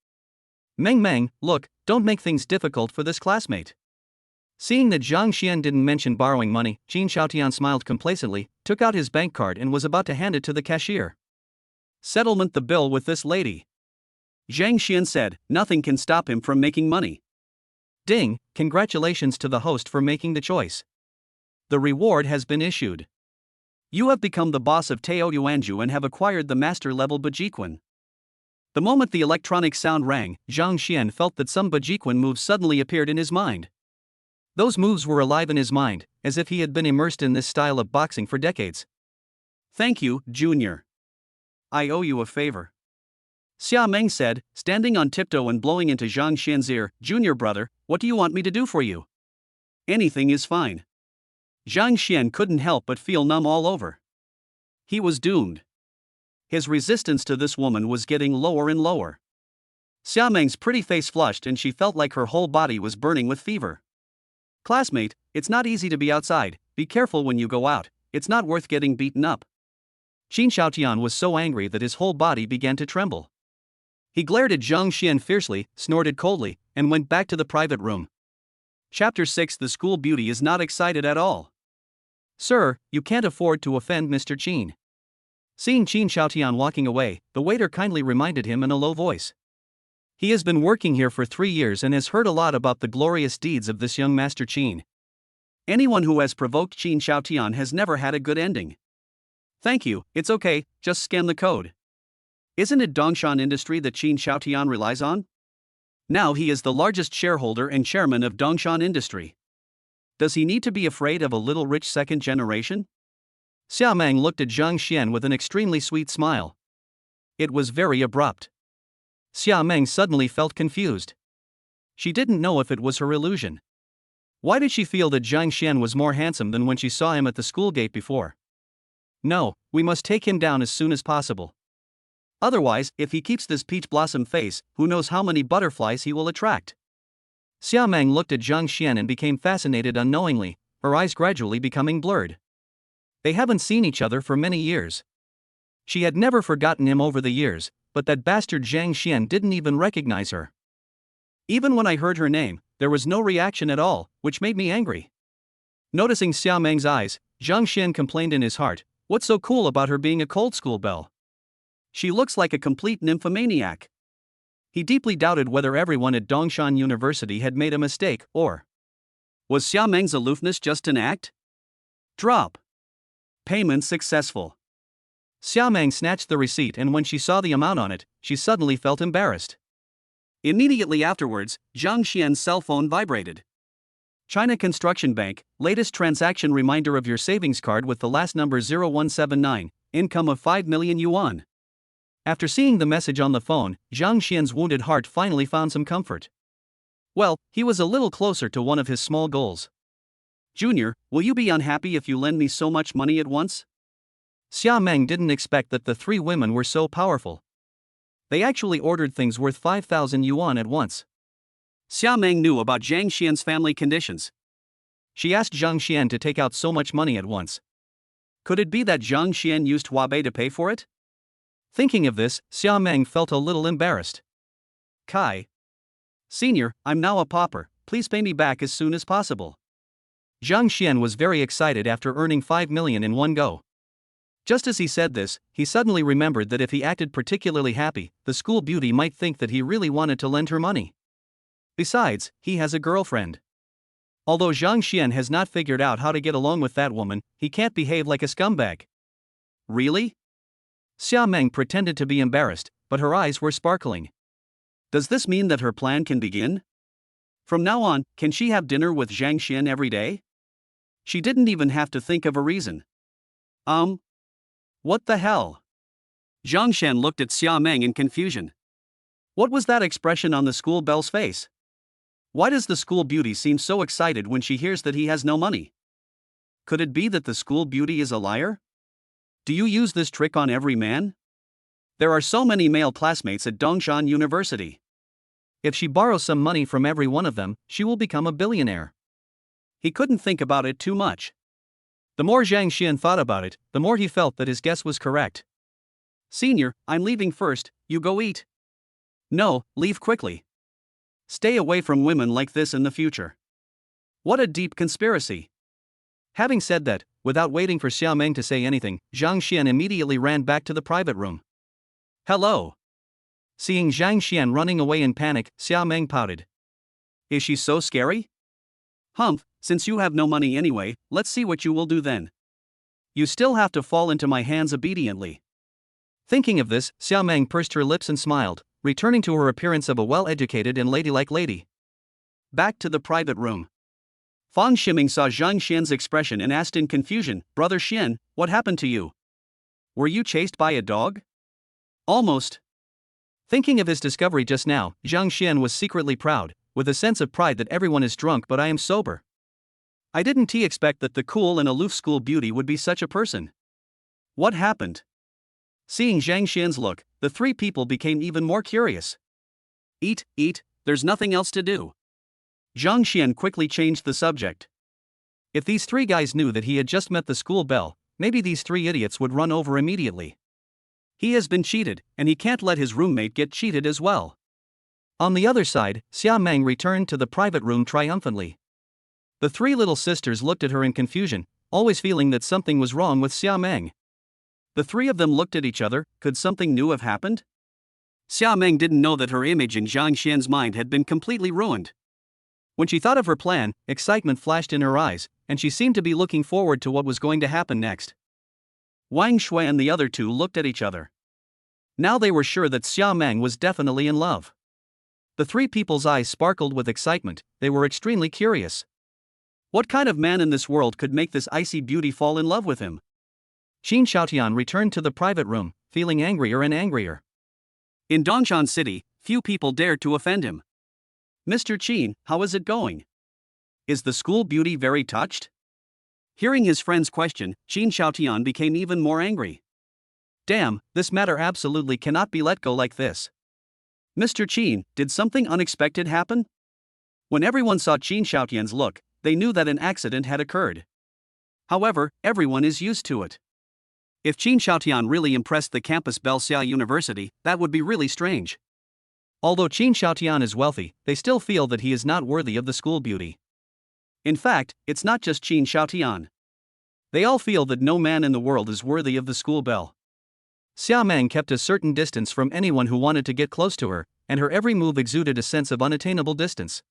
Meng, look, don't make things difficult for this classmate. Seeing that Zhang Xian didn't mention borrowing money, Qin Xiaotian smiled complacently, took out his bank card and was about to hand it to the cashier. Settlement the bill with this lady. Zhang Xian said, nothing can stop him from making money. Ding, congratulations to the host for making the choice. The reward has been issued. You have become the boss of Taoyuanju and have acquired the master-level Bajiquan. The moment the electronic sound rang, Zhang Xian felt that some Bajiquan moves suddenly appeared in his mind. Those moves were alive in his mind, as if he had been immersed in this style of boxing for decades. Thank you, Junior. I owe you a favor. Xia Meng said, standing on tiptoe and blowing into Zhang Xian's ear, Junior brother, what do you want me to do for you? Anything is fine. Zhang Xian couldn't help but feel numb all over. He was doomed. His resistance to this woman was getting lower and lower. Xia Meng's pretty face flushed and she felt like her whole body was burning with fever. Classmate, it's not easy to be outside, be careful when you go out, it's not worth getting beaten up. Qin Xiaotian was so angry that his whole body began to tremble. He glared at Zhang Xian fiercely, snorted coldly, and went back to the private room. Chapter 6. The school beauty is not excited at all. Sir, you can't afford to offend Mr. Qin. Seeing Qin Xiaotian walking away, the waiter kindly reminded him in a low voice. He has been working here for 3 years and has heard a lot about the glorious deeds of this young Master Qin. Anyone who has provoked Qin Xiaotian has never had a good ending. Thank you, it's okay, just scan the code. Isn't it Dongshan Industry that Qin Xiaotian relies on? Now he is the largest shareholder and chairman of Dongshan Industry. Does he need to be afraid of a little rich second generation? Xia Meng looked at Zhang Xian with an extremely sweet smile. It was very abrupt. Xia Meng suddenly felt confused. She didn't know if it was her illusion. Why did she feel that Zhang Xian was more handsome than when she saw him at the school gate before? No, we must take him down as soon as possible. Otherwise, if he keeps this peach blossom face, who knows how many butterflies he will attract. Xia Meng looked at Zhang Xian and became fascinated unknowingly, her eyes gradually becoming blurred. They haven't seen each other for many years. She had never forgotten him over the years, but that bastard Zhang Xian didn't even recognize her. Even when I heard her name, there was no reaction at all, which made me angry. Noticing Xia Meng's eyes, Zhang Xian complained in his heart, what's so cool about her being a cold school belle? She looks like a complete nymphomaniac. He deeply doubted whether everyone at Dongshan University had made a mistake, or was Xia Meng's aloofness just an act? Drop. Payment successful. Xia Meng snatched the receipt and when she saw the amount on it, she suddenly felt embarrassed. Immediately afterwards, Zhang Xian's cell phone vibrated. China Construction Bank, latest transaction reminder of your savings card with the last number 0179, income of 5 million yuan. After seeing the message on the phone, Zhang Xian's wounded heart finally found some comfort. Well, he was a little closer to one of his small goals. Junior, will you be unhappy if you lend me so much money at once? Xia Meng didn't expect that the three women were so powerful. They actually ordered things worth 5,000 yuan at once. Xia Meng knew about Zhang Xian's family conditions. She asked Zhang Xian to take out so much money at once. Could it be that Zhang Xian used Huabei to pay for it? Thinking of this, Xia Meng felt a little embarrassed. Kai. Senior, I'm now a pauper, please pay me back as soon as possible. Zhang Xian was very excited after earning 5 million in one go. Just as he said this, he suddenly remembered that if he acted particularly happy, the school beauty might think that he really wanted to lend her money. Besides, he has a girlfriend. Although Zhang Xian has not figured out how to get along with that woman, he can't behave like a scumbag. Really? Xia Meng pretended to be embarrassed, but her eyes were sparkling. Does this mean that her plan can begin? From now on, can she have dinner with Zhang Xian every day? She didn't even have to think of a reason. What the hell? Zhang Xian looked at Xia Meng in confusion. What was that expression on the school belle's face? Why does the school beauty seem so excited when she hears that he has no money? Could it be that the school beauty is a liar? Do you use this trick on every man? There are so many male classmates at Dongshan University. If she borrows some money from every one of them, she will become a billionaire. He couldn't think about it too much. The more Zhang Xian thought about it, the more he felt that his guess was correct. Senior, I'm leaving first, you go eat. No, leave quickly. Stay away from women like this in the future. What a deep conspiracy. Having said that, without waiting for Xia Meng to say anything, Zhang Xian immediately ran back to the private room. Hello. Seeing Zhang Xian running away in panic, Xia Meng pouted. Is she so scary? Humph, since you have no money anyway, let's see what you will do then. You still have to fall into my hands obediently. Thinking of this, Xia Meng pursed her lips and smiled, returning to her appearance of a well-educated and ladylike lady. Back to the private room. Fang Ximing saw Zhang Xian's expression and asked in confusion, Brother Xian, what happened to you? Were you chased by a dog? Almost. Thinking of his discovery just now, Zhang Xian was secretly proud, with a sense of pride that everyone is drunk but I am sober. I didn't expect that the cool and aloof school beauty would be such a person. What happened? Seeing Zhang Xian's look, the three people became even more curious. Eat, there's nothing else to do. Zhang Xian quickly changed the subject. If these three guys knew that he had just met the school belle, maybe these three idiots would run over immediately. He has been cheated, and he can't let his roommate get cheated as well. On the other side, Xia Meng returned to the private room triumphantly. The three little sisters looked at her in confusion, always feeling that something was wrong with Xia Meng. The three of them looked at each other. Could something new have happened? Xia Meng didn't know that her image in Zhang Xian's mind had been completely ruined. When she thought of her plan, excitement flashed in her eyes, and she seemed to be looking forward to what was going to happen next. Wang Shui and the other two looked at each other. Now they were sure that Xia Meng was definitely in love. The three people's eyes sparkled with excitement. They were extremely curious. What kind of man in this world could make this icy beauty fall in love with him? Qin Xiaotian returned to the private room, feeling angrier and angrier. In Dongshan City, few people dared to offend him. Mr. Qin, how is it going? Is the school beauty very touched? Hearing his friend's question, Qin Xiaotian became even more angry. Damn, this matter absolutely cannot be let go like this. Mr. Qin, did something unexpected happen? When everyone saw Qin Xiaotian's look, they knew that an accident had occurred. However, everyone is used to it. If Qin Xiaotian really impressed the campus Belle University, that would be really strange. Although Qin Xiaotian is wealthy, they still feel that he is not worthy of the school beauty. In fact, it's not just Qin Xiaotian. They all feel that no man in the world is worthy of the school belle. Xia Meng kept a certain distance from anyone who wanted to get close to her, and her every move exuded a sense of unattainable distance.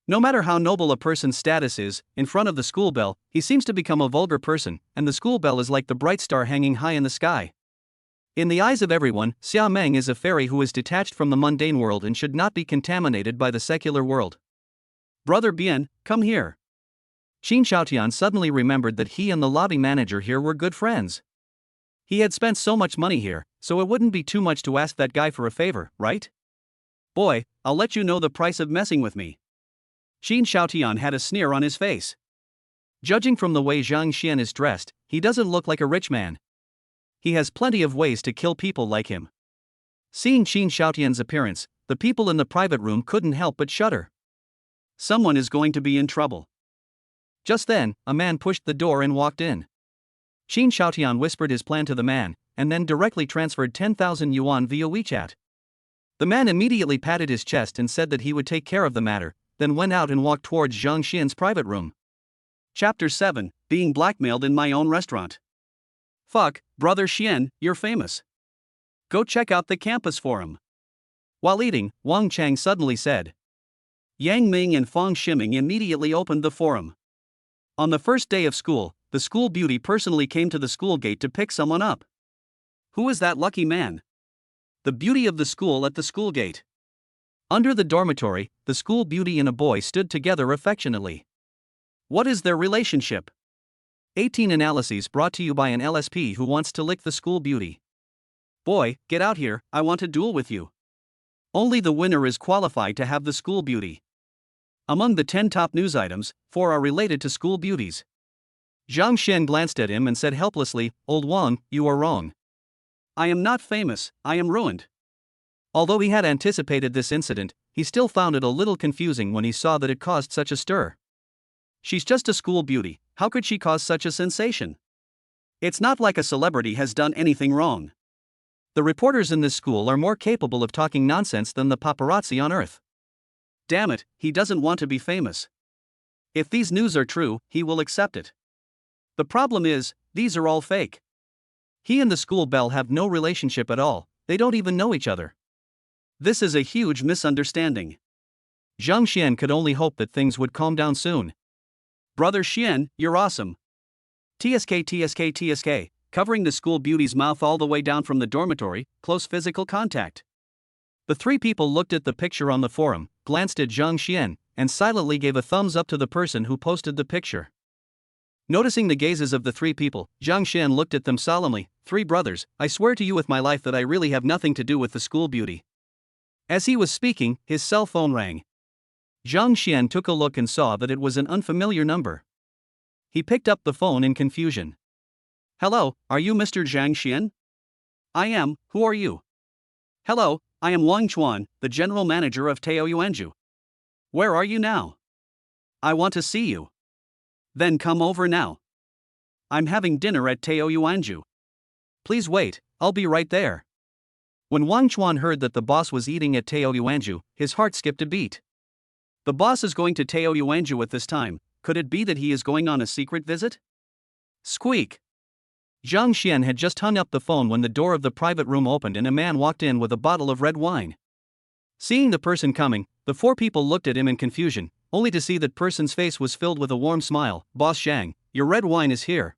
No matter how noble a person's status is, in front of the school belle, he seems to become a vulgar person, and the school belle is like the bright star hanging high in the sky. In the eyes of everyone, Xia Meng is a fairy who is detached from the mundane world and should not be contaminated by the secular world. Brother Bian, come here. Qin Xiaotian suddenly remembered that he and the lobby manager here were good friends. He had spent so much money here, so it wouldn't be too much to ask that guy for a favor, right? Boy, I'll let you know the price of messing with me. Qin Xiaotian had a sneer on his face. Judging from the way Zhang Xian is dressed, he doesn't look like a rich man. He has plenty of ways to kill people like him. Seeing Qin Xiaotian's appearance, the people in the private room couldn't help but shudder. Someone is going to be in trouble. Just then, a man pushed the door and walked in. Qin Xiaotian whispered his plan to the man, and then directly transferred 10,000 yuan via WeChat. The man immediately patted his chest and said that he would take care of the matter, then went out and walked towards Zhang Xian's private room. Chapter 7, Being Blackmailed in My Own Restaurant. Fuck, brother Xian, you're famous. Go check out the campus forum. While eating, Wang Chang suddenly said. Yang Ming and Fang Ximing immediately opened the forum. On the first day of school, the school beauty personally came to the school gate to pick someone up. Who is that lucky man? The beauty of the school at the school gate. Under the dormitory, the school beauty and a boy stood together affectionately. What is their relationship? 18 analyses brought to you by an LSP who wants to lick the school beauty. Boy, get out here, I want to duel with you. Only the winner is qualified to have the school beauty. Among the 10 top news items, 4 are related to school beauties. Zhang Xian glanced at him and said helplessly, Old Wang, you are wrong. I am not famous, I am ruined. Although he had anticipated this incident, he still found it a little confusing when he saw that it caused such a stir. She's just a school beauty, how could she cause such a sensation? It's not like a celebrity has done anything wrong. The reporters in this school are more capable of talking nonsense than the paparazzi on earth. Damn it, he doesn't want to be famous. If these news are true, he will accept it. The problem is, these are all fake. He and the school belle have no relationship at all, they don't even know each other. This is a huge misunderstanding. Zhang Xian could only hope that things would calm down soon. Brother Xian, you're awesome. TSK, covering the school beauty's mouth all the way down from the dormitory, close physical contact. The 3 people looked at the picture on the forum, glanced at Zhang Xian, and silently gave a thumbs up to the person who posted the picture. Noticing the gazes of the 3 people, Zhang Xian looked at them solemnly. 3 brothers, I swear to you with my life that I really have nothing to do with the school beauty. As he was speaking, his cell phone rang. Zhang Xian took a look and saw that it was an unfamiliar number. He picked up the phone in confusion. Hello, are you Mr. Zhang Xian? I am, who are you? Hello, I am Wang Chuan, the general manager of Tao Yuanzhu. Where are you now? I want to see you. Then come over now. I'm having dinner at Tao Yuanzhu. Please wait, I'll be right there. When Wang Chuan heard that the boss was eating at Tao Yuanzhu, his heart skipped a beat. The boss is going to Tao Yuanzhu at this time, could it be that he is going on a secret visit? Squeak. Zhang Xian had just hung up the phone when the door of the private room opened and a man walked in with a bottle of red wine. Seeing the person coming, the 4 people looked at him in confusion, only to see that person's face was filled with a warm smile. Boss Zhang, your red wine is here.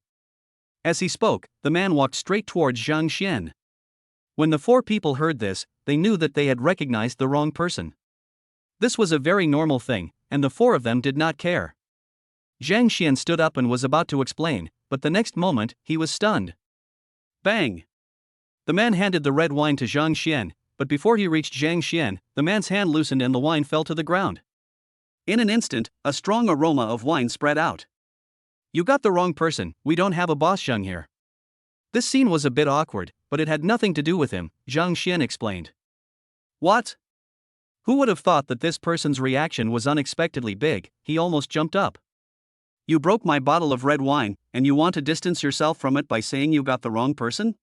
As he spoke, the man walked straight towards Zhang Xian. When the 4 people heard this, they knew that they had recognized the wrong person. This was a very normal thing, and the 4 of them did not care. Zhang Xian stood up and was about to explain, but the next moment, he was stunned. Bang! The man handed the red wine to Zhang Xian, but before he reached Zhang Xian, the man's hand loosened and the wine fell to the ground. In an instant, a strong aroma of wine spread out. You got the wrong person, we don't have a boss Zhang here. This scene was a bit awkward, but it had nothing to do with him, Zhang Xian explained. What? Who would have thought that this person's reaction was unexpectedly big? He almost jumped up. You broke my bottle of red wine, and you want to distance yourself from it by saying you got the wrong person?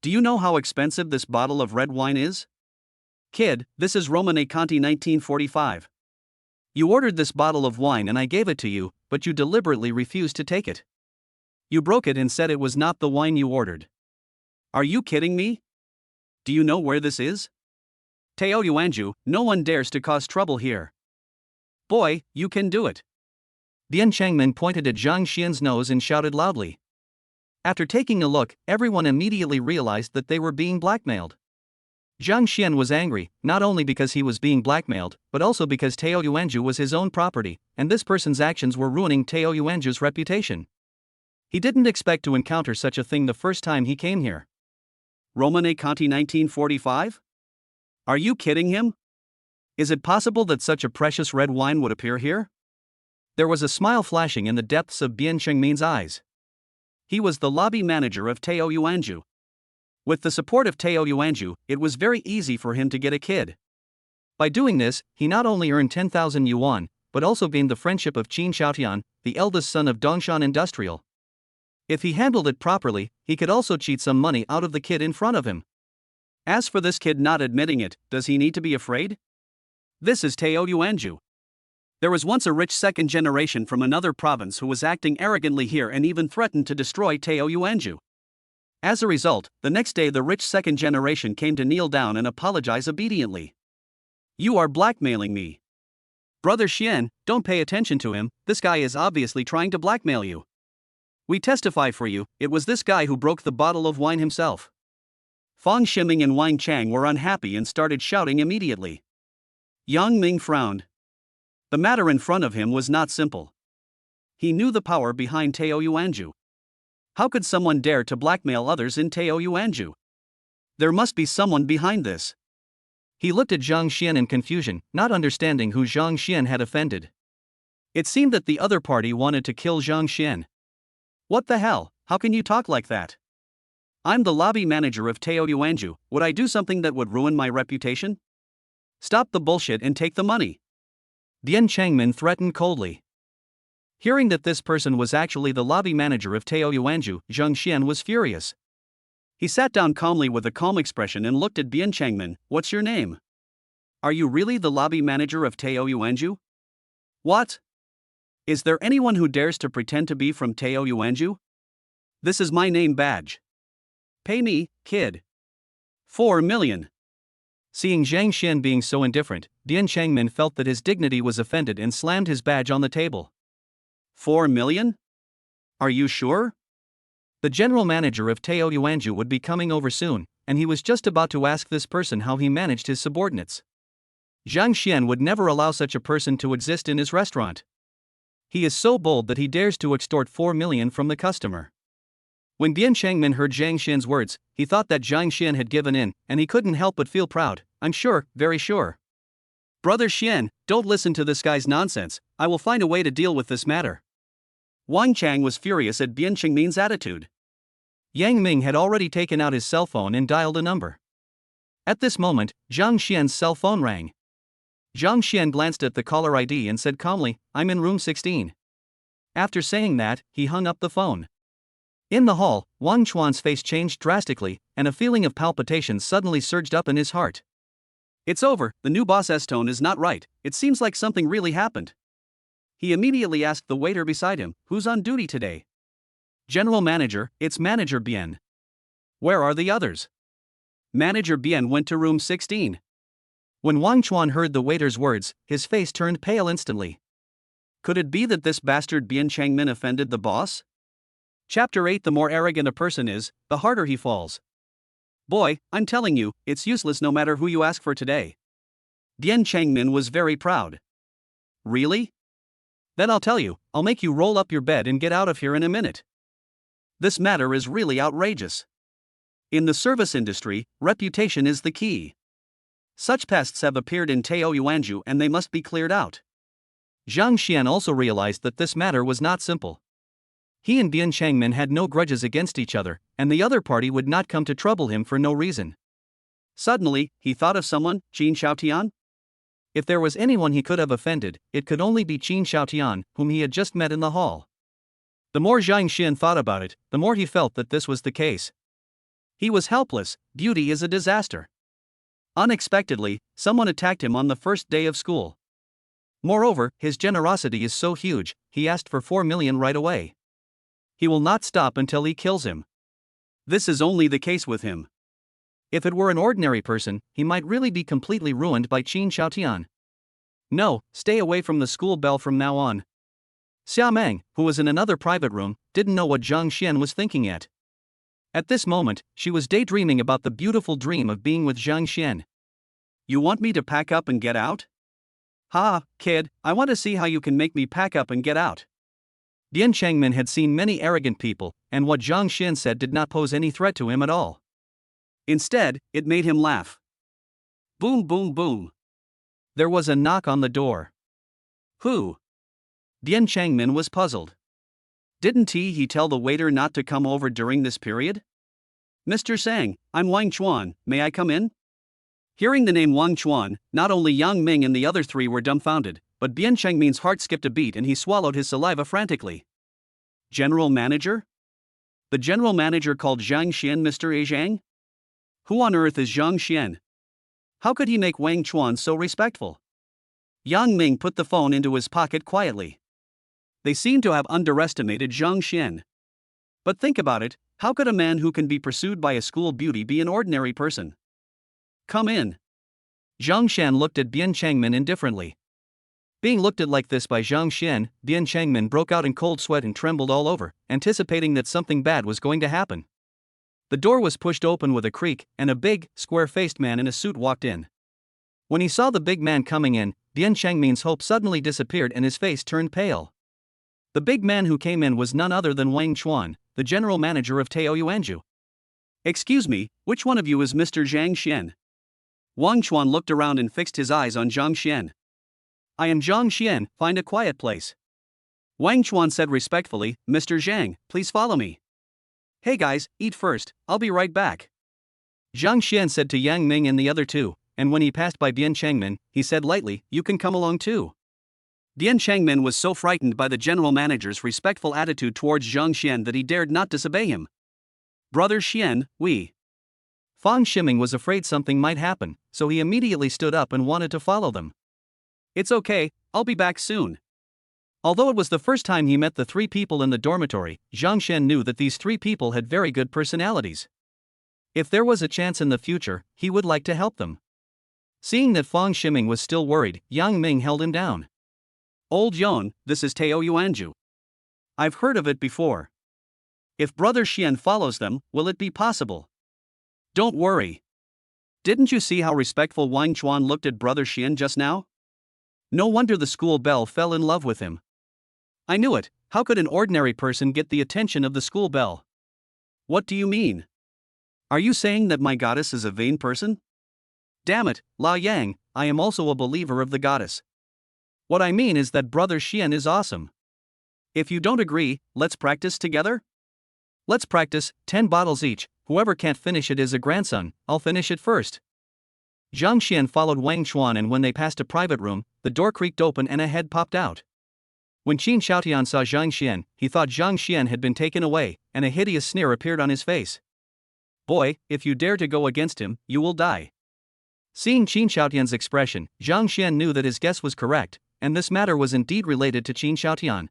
Do you know how expensive this bottle of red wine is? Kid, this is Romane Conti 1945. You ordered this bottle of wine and I gave it to you, but you deliberately refused to take it. You broke it and said it was not the wine you ordered. Are you kidding me? Do you know where this is? Tao Yuanzhu, no one dares to cause trouble here. Boy, you can do it. Dian Changmin pointed at Zhang Xian's nose and shouted loudly. After taking a look, everyone immediately realized that they were being blackmailed. Zhang Xian was angry, not only because he was being blackmailed, but also because Tao Yuanzhu was his own property, and this person's actions were ruining Tao Yuanzhu's reputation. He didn't expect to encounter such a thing the first time he came here. Romane Conti 1945? Are you kidding him? Is it possible that such a precious red wine would appear here? There was a smile flashing in the depths of Bian Chengmin's eyes. He was the lobby manager of Tao Yuanzhu. With the support of Teo Yuanju, it was very easy for him to get a kid. By doing this, he not only earned 10,000 yuan, but also gained the friendship of Qin Xiaotian, the eldest son of Dongshan Industrial. If he handled it properly, he could also cheat some money out of the kid in front of him. As for this kid not admitting it, does he need to be afraid? This is Teo Yuanju. There was once a rich second generation from another province who was acting arrogantly here and even threatened to destroy Teo Yuanju. As a result, the next day the rich second generation came to kneel down and apologize obediently. You are blackmailing me. Brother Xian, don't pay attention to him, this guy is obviously trying to blackmail you. We testify for you, it was this guy who broke the bottle of wine himself. Fang Ximing and Wang Chang were unhappy and started shouting immediately. Yang Ming frowned. The matter in front of him was not simple. He knew the power behind Teo Yuanju. How could someone dare to blackmail others in Teo Yuanju? There must be someone behind this. He looked at Zhang Xian in confusion, not understanding who Zhang Xian had offended. It seemed that the other party wanted to kill Zhang Xian. What the hell, how can you talk like that? I'm the lobby manager of Teo Yuanju, would I do something that would ruin my reputation? Stop the bullshit and take the money. Dian Changmin threatened coldly. Hearing that this person was actually the lobby manager of Teo Yuanju, Zhang Xian was furious. He sat down calmly with a calm expression and looked at Bian Changmin. What's your name? Are you really the lobby manager of Teo Yuanju? What? Is there anyone who dares to pretend to be from Teo Yuanju? This is my name badge. Pay me, kid. 4 million. Seeing Zhang Xian being so indifferent, Dian Changmin felt that his dignity was offended and slammed his badge on the table. 4 million? Are you sure? The general manager of Teo Yuanju would be coming over soon, and he was just about to ask this person how he managed his subordinates. Zhang Xian would never allow such a person to exist in his restaurant. He is so bold that he dares to extort 4 million from the customer. When Dian Changmin heard Zhang Xian's words, he thought that Zhang Xian had given in, and he couldn't help but feel proud. I'm sure, very sure. Brother Xian, don't listen to this guy's nonsense, I will find a way to deal with this matter. Wang Chang was furious at Bian Changmin's attitude. Yang Ming had already taken out his cell phone and dialed a number. At this moment, Zhang Xian's cell phone rang. Zhang Xian glanced at the caller ID and said calmly, I'm in room 16. After saying that, he hung up the phone. In the hall, Wang Chuan's face changed drastically, and a feeling of palpitations suddenly surged up in his heart. It's over, the new boss's tone is not right, it seems like something really happened. He immediately asked the waiter beside him, who's on duty today? General Manager, it's Manager Bian. Where are the others? Manager Bian went to room 16. When Wang Chuan heard the waiter's words, his face turned pale instantly. Could it be that this bastard Bian Changmin offended the boss? Chapter 8. The more arrogant a person is, the harder he falls. Boy, I'm telling you, it's useless no matter who you ask for today. Dian Changmin was very proud. Really? Then I'll tell you, I'll make you roll up your bed and get out of here in a minute. This matter is really outrageous. In the service industry, reputation is the key. Such pests have appeared in Teo Yuanju and they must be cleared out. Zhang Xian also realized that this matter was not simple. He and Dian Changmin had no grudges against each other, and the other party would not come to trouble him for no reason. Suddenly, he thought of someone, Qin Xiaotian? If there was anyone he could have offended, it could only be Qin Xiaotian, whom he had just met in the hall. The more Zhang Xian thought about it, the more he felt that this was the case. He was helpless, beauty is a disaster. Unexpectedly, someone attacked him on the first day of school. Moreover, his generosity is so huge, he asked for 4 million right away. He will not stop until he kills him. This is only the case with him. If it were an ordinary person, he might really be completely ruined by Qin Xiaotian. No, stay away from the school bell from now on. Xia Meng, who was in another private room, didn't know what Zhang Xian was thinking yet. At this moment, she was daydreaming about the beautiful dream of being with Zhang Xian. You want me to pack up and get out? Ha, kid, I want to see how you can make me pack up and get out. Dian Changmin had seen many arrogant people, and what Zhang Xian said did not pose any threat to him at all. Instead, it made him laugh. Boom, boom, boom. There was a knock on the door. Who? Dian Changmin was puzzled. Didn't he tell the waiter not to come over during this period? Mr. Sang, I'm Wang Chuan, may I come in? Hearing the name Wang Chuan, not only Yang Ming and the other three were dumbfounded, but Bian Chengmin's heart skipped a beat and he swallowed his saliva frantically. General manager? The general manager called Zhang Xian Mr. A Zhang? Who on earth is Zhang Xian? How could he make Wang Chuan so respectful? Yang Ming put the phone into his pocket quietly. They seemed to have underestimated Zhang Xian. But think about it, how could a man who can be pursued by a school beauty be an ordinary person? Come in. Zhang Xian looked at Bian Chengmin indifferently. Being looked at like this by Zhang Xian, Bian Chengmin broke out in cold sweat and trembled all over, anticipating that something bad was going to happen. The door was pushed open with a creak, and a big, square-faced man in a suit walked in. When he saw the big man coming in, Bian Chengmin's hope suddenly disappeared and his face turned pale. The big man who came in was none other than Wang Chuan, the general manager of Tao Yuanzhu. Excuse me, which one of you is Mr. Zhang Xian? Wang Chuan looked around and fixed his eyes on Zhang Xian. I am Zhang Xian, find a quiet place. Wang Chuan said respectfully, Mr. Zhang, please follow me. Hey guys, eat first, I'll be right back. Zhang Xian said to Yang Ming and the other two, and when he passed by Bian Chengmin, he said lightly, you can come along too. Bian Chengmin was so frightened by the general manager's respectful attitude towards Zhang Xian that he dared not disobey him. Brother Xian, we. Fang Shiming was afraid something might happen, so he immediately stood up and wanted to follow them. It's okay, I'll be back soon. Although it was the first time he met the three people in the dormitory, Zhang Xian knew that these three people had very good personalities. If there was a chance in the future, he would like to help them. Seeing that Fang Shiming was still worried, Yang Ming held him down. Old Yon, this is Tao Yuanzhu. I've heard of it before. If Brother Xian follows them, will it be possible? Don't worry. Didn't you see how respectful Wang Chuan looked at Brother Xian just now? No wonder the school belle fell in love with him. I knew it, how could an ordinary person get the attention of the school belle? What do you mean? Are you saying that my goddess is a vain person? Damn it, La Yang, I am also a believer of the goddess. What I mean is that Brother Xian is awesome. If you don't agree, let's practice together? Let's practice, 10 bottles each, whoever can't finish it is a grandson, I'll finish it first. Zhang Xian followed Wang Chuan and when they passed a private room, the door creaked open and a head popped out. When Qin Xiaotian saw Zhang Xian, he thought Zhang Xian had been taken away, and a hideous sneer appeared on his face. Boy, if you dare to go against him, you will die. Seeing Qin Xiaotian's expression, Zhang Xian knew that his guess was correct, and this matter was indeed related to Qin Xiaotian.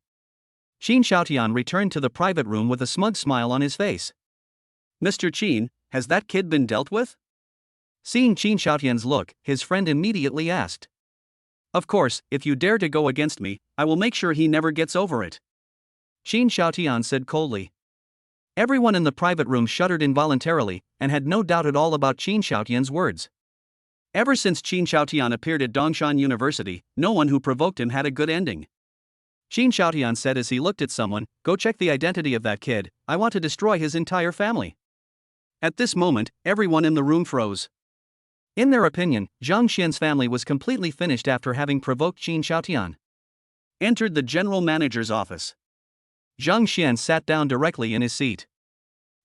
Qin Xiaotian returned to the private room with a smug smile on his face. Mr. Qin, has that kid been dealt with? Seeing Qin Xiaotian's look, his friend immediately asked. Of course, if you dare to go against me, I will make sure he never gets over it. Qin Xiaotian said coldly. Everyone in the private room shuddered involuntarily, and had no doubt at all about Qin Xiaotian's words. Ever since Qin Xiaotian appeared at Dongshan University, no one who provoked him had a good ending. Qin Xiaotian said as he looked at someone, go check the identity of that kid, I want to destroy his entire family. At this moment, everyone in the room froze. In their opinion, Zhang Xian's family was completely finished after having provoked Qin Xiaotian. Entered the general manager's office. Zhang Xian sat down directly in his seat.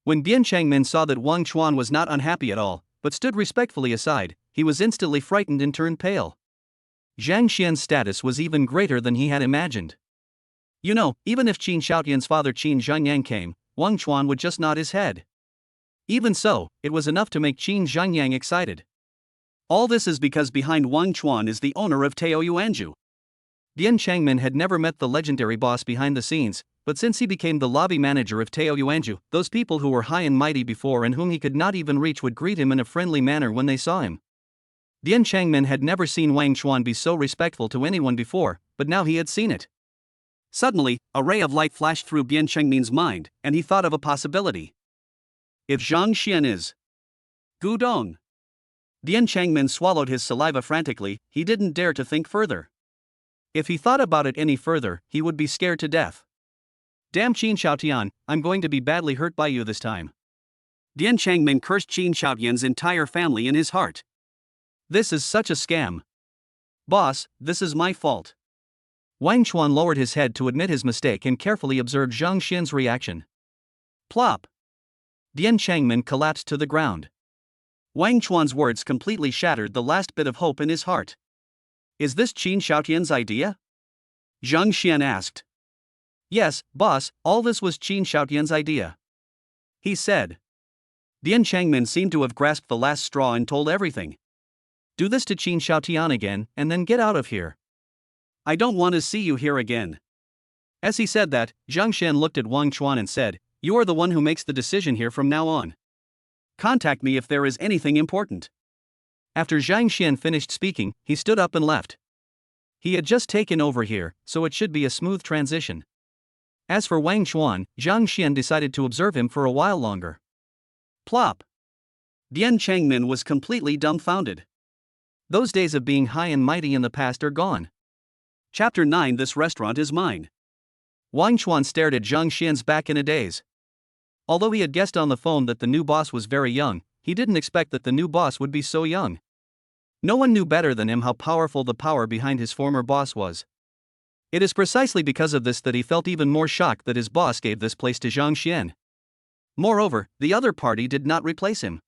When Bian Chengmin saw that Wang Chuan was not unhappy at all, but stood respectfully aside, he was instantly frightened and turned pale. Zhang Xian's status was even greater than he had imagined. You know, even if Qin Xiaotian's father Qin Zhanyang came, Wang Chuan would just nod his head. Even so, it was enough to make Qin Zhanyang excited. All this is because behind Wang Chuan is the owner of Tao Yuanzhu. Bian Chengmin had never met the legendary boss behind the scenes, but since he became the lobby manager of Tao Yuanzhu, those people who were high and mighty before and whom he could not even reach would greet him in a friendly manner when they saw him. Bian Chengmin had never seen Wang Chuan be so respectful to anyone before, but now he had seen it. Suddenly, a ray of light flashed through Bian Chengmin's mind, and he thought of a possibility. If Zhang Xian is Gudong. Bian Chengmin swallowed his saliva frantically, he didn't dare to think further. If he thought about it any further, he would be scared to death. Damn Qin Xiaotian, I'm going to be badly hurt by you this time. Bian Chengmin cursed Qin Xiaotian's entire family in his heart. This is such a scam. Boss, this is my fault. Wang Chuan lowered his head to admit his mistake and carefully observed Zhang Xian's reaction. Plop. Dian Changmin collapsed to the ground. Wang Chuan's words completely shattered the last bit of hope in his heart. Is this Qin Xiaotian's idea? Zhang Xian asked. Yes, boss, all this was Qin Xiaotian's idea. He said. Dian Changmin seemed to have grasped the last straw and told everything. Do this to Qin Xiaotian again, and then get out of here. I don't want to see you here again. As he said that, Zhang Xian looked at Wang Chuan and said, You are the one who makes the decision here from now on. Contact me if there is anything important. After Zhang Xian finished speaking, he stood up and left. He had just taken over here, so it should be a smooth transition. As for Wang Chuan, Zhang Xian decided to observe him for a while longer. Plop. Dian Changmin was completely dumbfounded. Those days of being high and mighty in the past are gone. Chapter 9 This restaurant is mine. Wang Chuan stared at Zhang Xian's back in a daze. Although he had guessed on the phone that the new boss was very young, he didn't expect that the new boss would be so young. No one knew better than him how powerful the power behind his former boss was. It is precisely because of this that he felt even more shocked that his boss gave this place to Zhang Xian. Moreover, the other party did not replace him.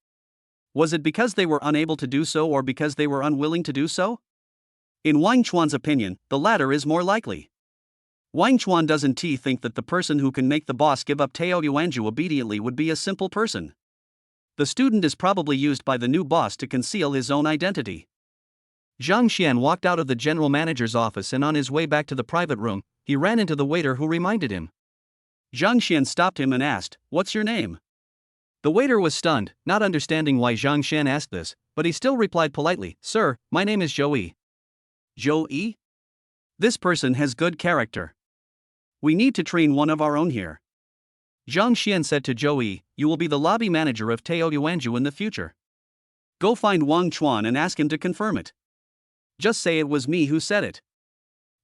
Was it because they were unable to do so or because they were unwilling to do so? In Wang Chuan's opinion, the latter is more likely. Wang Chuan doesn't think that the person who can make the boss give up Tao Yuanzhu obediently would be a simple person. The student is probably used by the new boss to conceal his own identity. Zhang Xian walked out of the general manager's office and on his way back to the private room, he ran into the waiter who reminded him. Zhang Xian stopped him and asked, What's your name? The waiter was stunned, not understanding why Zhang Xian asked this, but he still replied politely, Sir, my name is Zhou Yi. Zhou Yi? This person has good character. We need to train one of our own here. Zhang Xian said to Zhou Yi, You will be the lobby manager of Tao Yuanzhu in the future. Go find Wang Chuan and ask him to confirm it. Just say it was me who said it.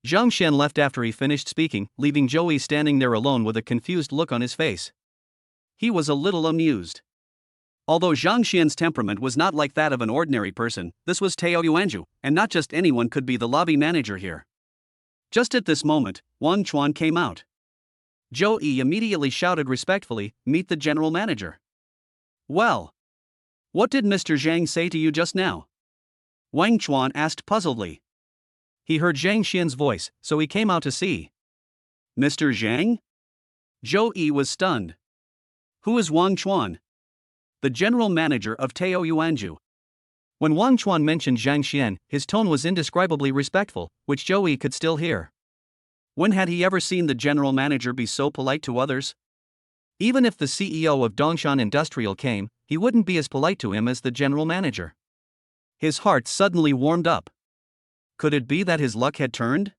Zhang Xian left after he finished speaking, leaving Zhou Yi standing there alone with a confused look on his face. He was a little amused. Although Zhang Xian's temperament was not like that of an ordinary person, this was Tao Yuanzhu, and not just anyone could be the lobby manager here. Just at this moment, Wang Chuan came out. Zhou Yi immediately shouted respectfully, Meet the general manager. Well. What did Mr. Zhang say to you just now? Wang Chuan asked puzzledly. He heard Zhang Xian's voice, so he came out to see. Mr. Zhang? Zhou Yi was stunned. Who is Wang Chuan? The general manager of Tao Yuanzhu. When Wang Chuan mentioned Zhang Xian, his tone was indescribably respectful, which Zhou Yi could still hear. When had he ever seen the general manager be so polite to others? Even if the CEO of Dongshan Industrial came, he wouldn't be as polite to him as the general manager. His heart suddenly warmed up. Could it be that his luck had turned?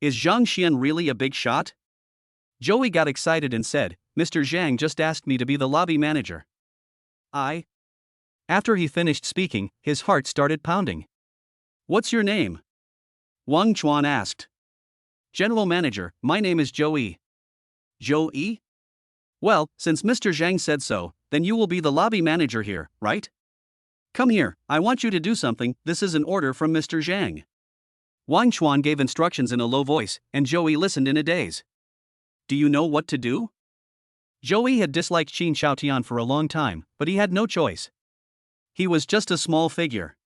Is Zhang Xian really a big shot? Zhou Yi got excited and said, Mr. Zhang just asked me to be the lobby manager. After he finished speaking, his heart started pounding. What's your name? Wang Chuan asked. General manager, my name is Zhou Yi. Zhou Yi? Well, since Mr. Zhang said so, then you will be the lobby manager here, right? Come here, I want you to do something, this is an order from Mr. Zhang. Wang Chuan gave instructions in a low voice, and Zhou Yi listened in a daze. Do you know what to do? Zhou Yi had disliked Qin Xiaotian for a long time, but he had no choice. He was just a small figure.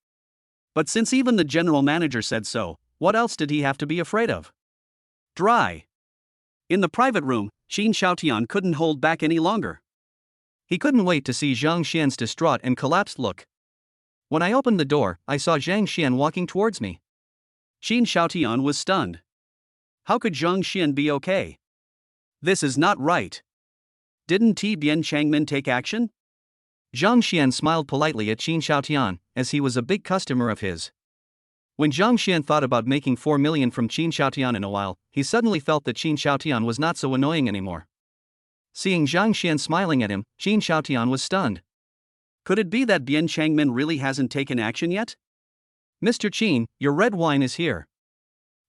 But since even the general manager said so, what else did he have to be afraid of? Dry. In the private room, Qin Xiaotian couldn't hold back any longer. He couldn't wait to see Zhang Xian's distraught and collapsed look. When I opened the door, I saw Zhang Xian walking towards me. Qin Xiaotian was stunned. How could Zhang Xian be okay? This is not right. Didn't Dian Changmin take action? Zhang Xian smiled politely at Qin Xiaotian, as he was a big customer of his. When Zhang Xian thought about making 4 million from Qin Xiaotian in a while, he suddenly felt that Qin Xiaotian was not so annoying anymore. Seeing Zhang Xian smiling at him, Qin Xiaotian was stunned. Could it be that Dian Changmin really hasn't taken action yet? Mr. Qin, your red wine is here.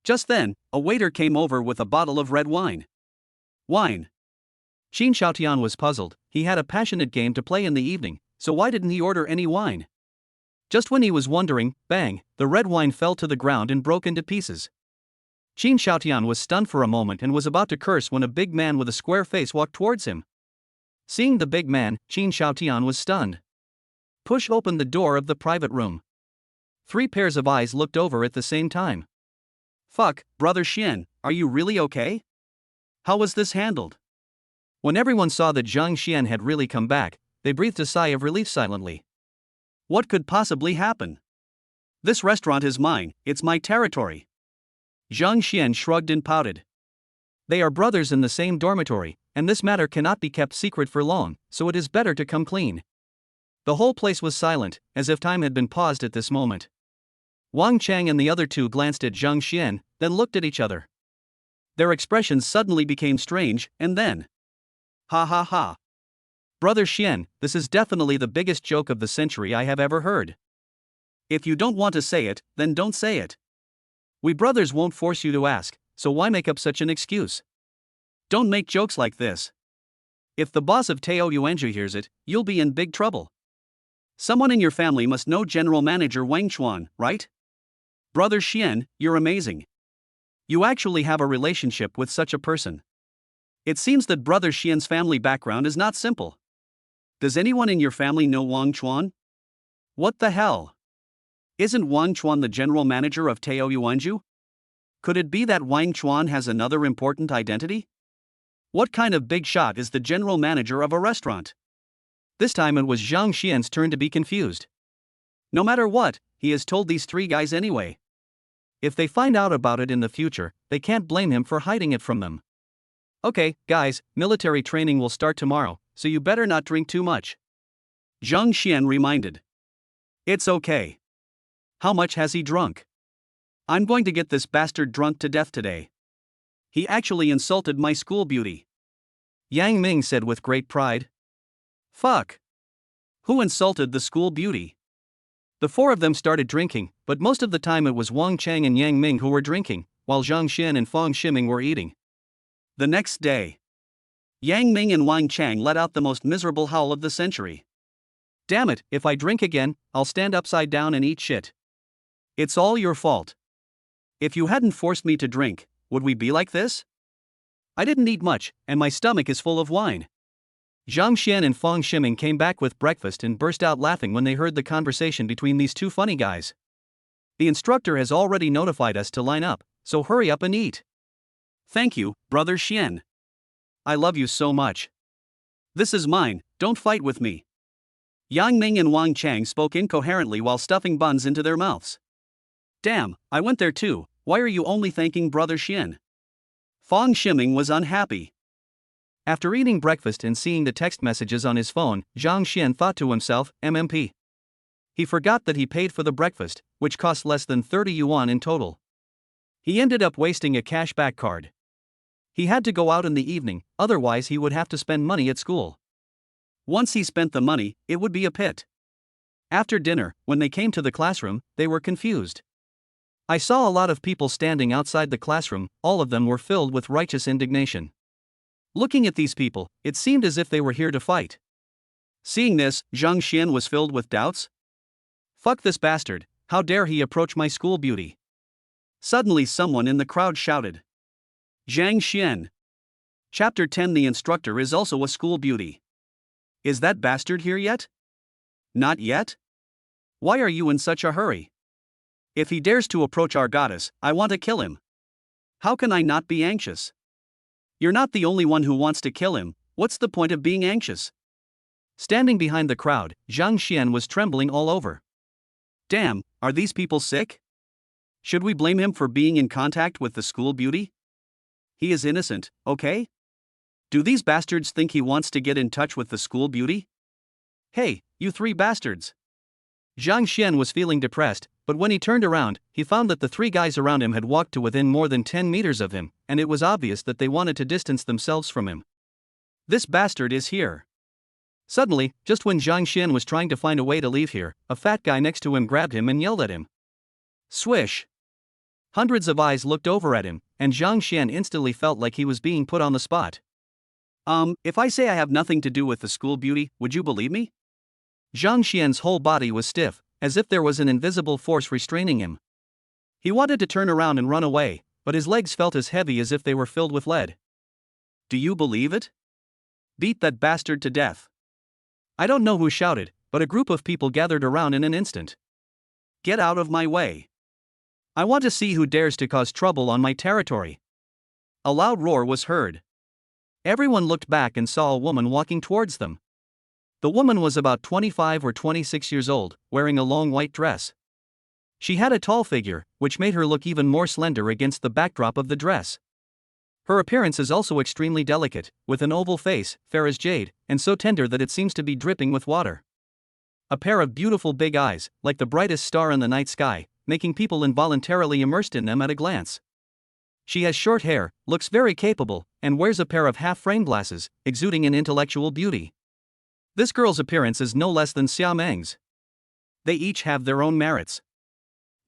Just then, a waiter came over with a bottle of red wine. Wine. Qin Xiaotian was puzzled. He had a passionate game to play in the evening, so why didn't he order any wine? Just when he was wondering, bang, the red wine fell to the ground and broke into pieces. Qin Xiaotian was stunned for a moment and was about to curse when a big man with a square face walked towards him. Seeing the big man, Qin Xiaotian was stunned. Push opened the door of the private room. 3 pairs of eyes looked over at the same time. Fuck, brother Xian, are you really okay? How was this handled? When everyone saw that Zhang Xian had really come back, they breathed a sigh of relief silently. What could possibly happen? This restaurant is mine, it's my territory. Zhang Xian shrugged and pouted. They are brothers in the same dormitory, and this matter cannot be kept secret for long, so it is better to come clean. The whole place was silent, as if time had been paused at this moment. Wang Chang and the other 2 glanced at Zhang Xian, then looked at each other. Their expressions suddenly became strange, and then. Ha ha ha. Brother Xian, this is definitely the biggest joke of the century I have ever heard. If you don't want to say it, then don't say it. We brothers won't force you to ask, so why make up such an excuse? Don't make jokes like this. If the boss of Tao Yuanzhu hears it, you'll be in big trouble. Someone in your family must know General Manager Wang Chuan, right? Brother Xian, you're amazing. You actually have a relationship with such a person. It seems that Brother Xian's family background is not simple. Does anyone in your family know Wang Chuan? What the hell? Isn't Wang Chuan the general manager of Tao Yuanzhu? Could it be that Wang Chuan has another important identity? What kind of big shot is the general manager of a restaurant? This time it was Zhang Xian's turn to be confused. No matter what, he has told these 3 guys anyway. If they find out about it in the future, they can't blame him for hiding it from them. Okay, guys, military training will start tomorrow, so you better not drink too much. Zhang Xian reminded. It's okay. How much has he drunk? I'm going to get this bastard drunk to death today. He actually insulted my school beauty. Yang Ming said with great pride. Fuck. Who insulted the school beauty? The 4 of them started drinking, but most of the time it was Wang Chang and Yang Ming who were drinking, while Zhang Xian and Fang Ximing were eating. The next day, Yang Ming and Wang Chang let out the most miserable howl of the century. Damn it, if I drink again, I'll stand upside down and eat shit. It's all your fault. If you hadn't forced me to drink, would we be like this? I didn't eat much, and my stomach is full of wine. Zhang Xian and Fang Ximing came back with breakfast and burst out laughing when they heard the conversation between these 2 funny guys. The instructor has already notified us to line up, so hurry up and eat. Thank you, brother Xian. I love you so much. This is mine, don't fight with me. Yang Ming and Wang Chang spoke incoherently while stuffing buns into their mouths. Damn, I went there too, why are you only thanking brother Xian? Fang Ximing was unhappy. After eating breakfast and seeing the text messages on his phone, Zhang Xian thought to himself, MMP. He forgot that he paid for the breakfast, which cost less than 30 yuan in total. He ended up wasting a cashback card. He had to go out in the evening, otherwise he would have to spend money at school. Once he spent the money, it would be a pit. After dinner, when they came to the classroom, they were confused. I saw a lot of people standing outside the classroom, all of them were filled with righteous indignation. Looking at these people, it seemed as if they were here to fight. Seeing this, Zhang Xian was filled with doubts. Fuck this bastard, how dare he approach my school beauty? Suddenly someone in the crowd shouted. Zhang Xian. Chapter 10. The instructor is also a school beauty. Is that bastard here yet? Not yet? Why are you in such a hurry? If he dares to approach our goddess, I want to kill him. How can I not be anxious? You're not the only one who wants to kill him, what's the point of being anxious? Standing behind the crowd, Zhang Xian was trembling all over. Damn, are these people sick? Should we blame him for being in contact with the school beauty? He is innocent, okay? Do these bastards think he wants to get in touch with the school beauty? Hey, you 3 bastards! Zhang Xian was feeling depressed, but when he turned around, he found that the 3 guys around him had walked to within more than 10 meters of him, and it was obvious that they wanted to distance themselves from him. This bastard is here. Suddenly, just when Zhang Xian was trying to find a way to leave here, a fat guy next to him grabbed him and yelled at him. Swish! Hundreds of eyes looked over at him, and Zhang Xian instantly felt like he was being put on the spot. If I say I have nothing to do with the school beauty, would you believe me? Zhang Xian's whole body was stiff, as if there was an invisible force restraining him. He wanted to turn around and run away, but his legs felt as heavy as if they were filled with lead. Do you believe it? Beat that bastard to death. I don't know who shouted, but a group of people gathered around in an instant. Get out of my way. I want to see who dares to cause trouble on my territory. A loud roar was heard. Everyone looked back and saw a woman walking towards them. The woman was about 25 or 26 years old, wearing a long white dress. She had a tall figure, which made her look even more slender against the backdrop of the dress. Her appearance is also extremely delicate, with an oval face, fair as jade, and so tender that it seems to be dripping with water. A pair of beautiful big eyes, like the brightest star in the night sky, making people involuntarily immersed in them at a glance. She has short hair, looks very capable, and wears a pair of half-frame glasses, exuding an intellectual beauty. This girl's appearance is no less than Xia Meng's. They each have their own merits.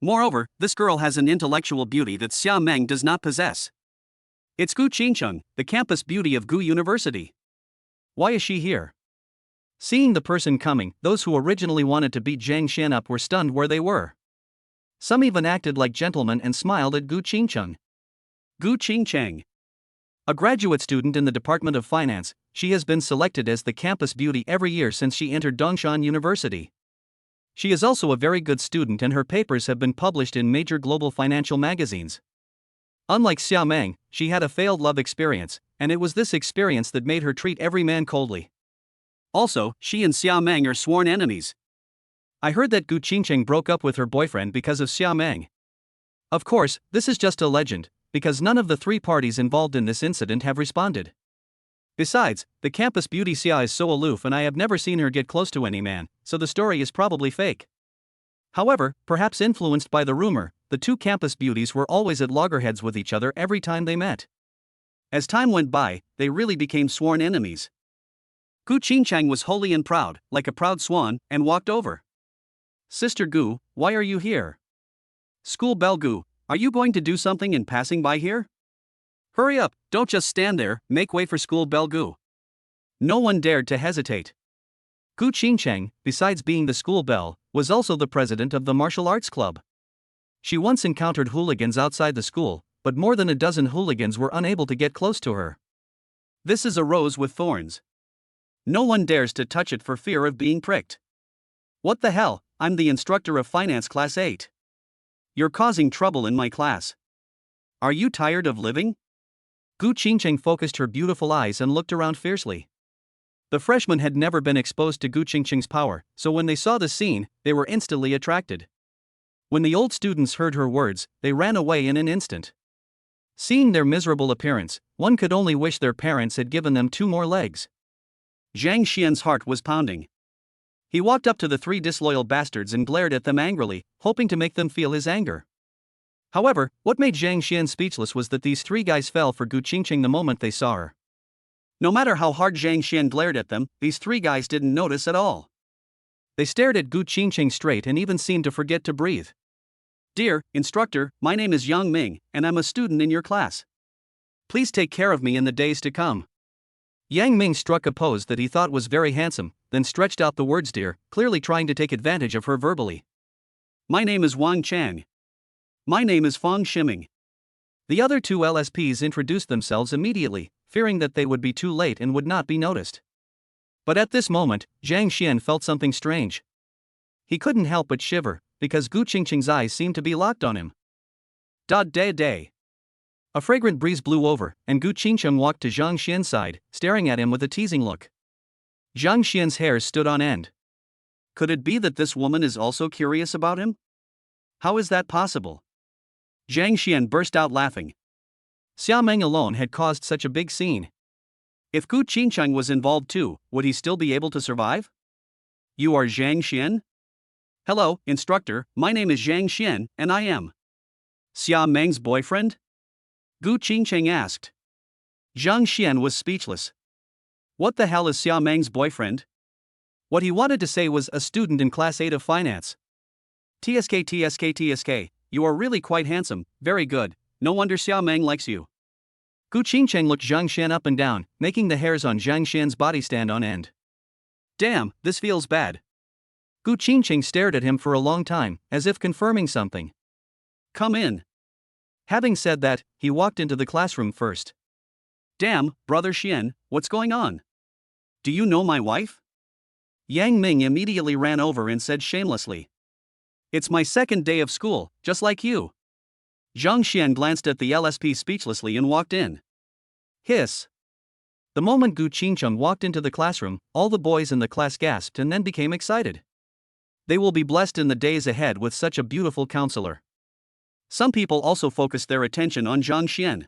Moreover, this girl has an intellectual beauty that Xia Meng does not possess. It's Gu Qingcheng, the campus beauty of Gu University. Why is she here? Seeing the person coming, those who originally wanted to beat Zhang Xian up were stunned where they were. Some even acted like gentlemen and smiled at Gu Qingcheng. Gu Qingcheng. A graduate student in the Department of Finance, she has been selected as the campus beauty every year since she entered Dongshan University. She is also a very good student and her papers have been published in major global financial magazines. Unlike Xia Meng, she had a failed love experience, and it was this experience that made her treat every man coldly. Also, she and Xia Meng are sworn enemies. I heard that Gu Qingcheng broke up with her boyfriend because of Xia Meng. Of course, this is just a legend, because none of the three parties involved in this incident have responded. Besides, the campus beauty Xia is so aloof and I have never seen her get close to any man, so the story is probably fake. However, perhaps influenced by the rumor, the two campus beauties were always at loggerheads with each other every time they met. As time went by, they really became sworn enemies. Gu Qingcheng was holy and proud, like a proud swan, and walked over. Sister Gu, why are you here? School bell Gu, are you going to do something in passing by here? Hurry up, don't just stand there, make way for school bell Gu. No one dared to hesitate. Gu Qingcheng, besides being the school belle, was also the president of the martial arts club. She once encountered hooligans outside the school, but more than a dozen hooligans were unable to get close to her. This is a rose with thorns. No one dares to touch it for fear of being pricked. What the hell, I'm the instructor of finance class 8. You're causing trouble in my class. Are you tired of living? Gu Qingcheng focused her beautiful eyes and looked around fiercely. The freshmen had never been exposed to Gu Qingcheng's power, so when they saw the scene, they were instantly attracted. When the old students heard her words, they ran away in an instant. Seeing their miserable appearance, one could only wish their parents had given them 2 more legs. Zhang Xian's heart was pounding. He walked up to the 3 disloyal bastards and glared at them angrily, hoping to make them feel his anger. However, what made Zhang Xian speechless was that these 3 guys fell for Gu Qingcheng the moment they saw her. No matter how hard Zhang Xian glared at them, these 3 guys didn't notice at all. They stared at Gu Qingcheng straight and even seemed to forget to breathe. Dear instructor, my name is Yang Ming, and I'm a student in your class. Please take care of me in the days to come. Yang Ming struck a pose that he thought was very handsome, then stretched out the words dear, clearly trying to take advantage of her verbally. My name is Wang Chang. My name is Fang Shiming. The other 2 LSPs introduced themselves immediately, fearing that they would be too late and would not be noticed. But at this moment, Zhang Xian felt something strange. He couldn't help but shiver, because Gu Qingcheng's eyes seemed to be locked on him. Day. A fragrant breeze blew over, and Gu Qingcheng walked to Zhang Xian's side, staring at him with a teasing look. Zhang Xian's hair stood on end. Could it be that this woman is also curious about him? How is that possible? Zhang Xian burst out laughing. Xia Meng alone had caused such a big scene. If Gu Qingcheng was involved too, would he still be able to survive? You are Zhang Xian? Hello, instructor, my name is Zhang Xian, and I am Xia Meng's boyfriend? Gu Qingcheng asked. Zhang Xian was speechless. What the hell is Xia Meng's boyfriend? What he wanted to say was a student in class 8 of finance. TSK, you are really quite handsome, very good, no wonder Xia Meng likes you. Gu Qingcheng looked Zhang Xian up and down, making the hairs on Zhang Xian's body stand on end. Damn, this feels bad. Gu Qingcheng stared at him for a long time, as if confirming something. Come in. Having said that, he walked into the classroom first. Damn, brother Xian, what's going on? Do you know my wife? Yang Ming immediately ran over and said shamelessly. It's my second day of school, just like you. Zhang Xian glanced at the LSP speechlessly and walked in. Hiss. The moment Gu Qingcheng walked into the classroom, all the boys in the class gasped and then became excited. They will be blessed in the days ahead with such a beautiful counselor. Some people also focused their attention on Zhang Xian.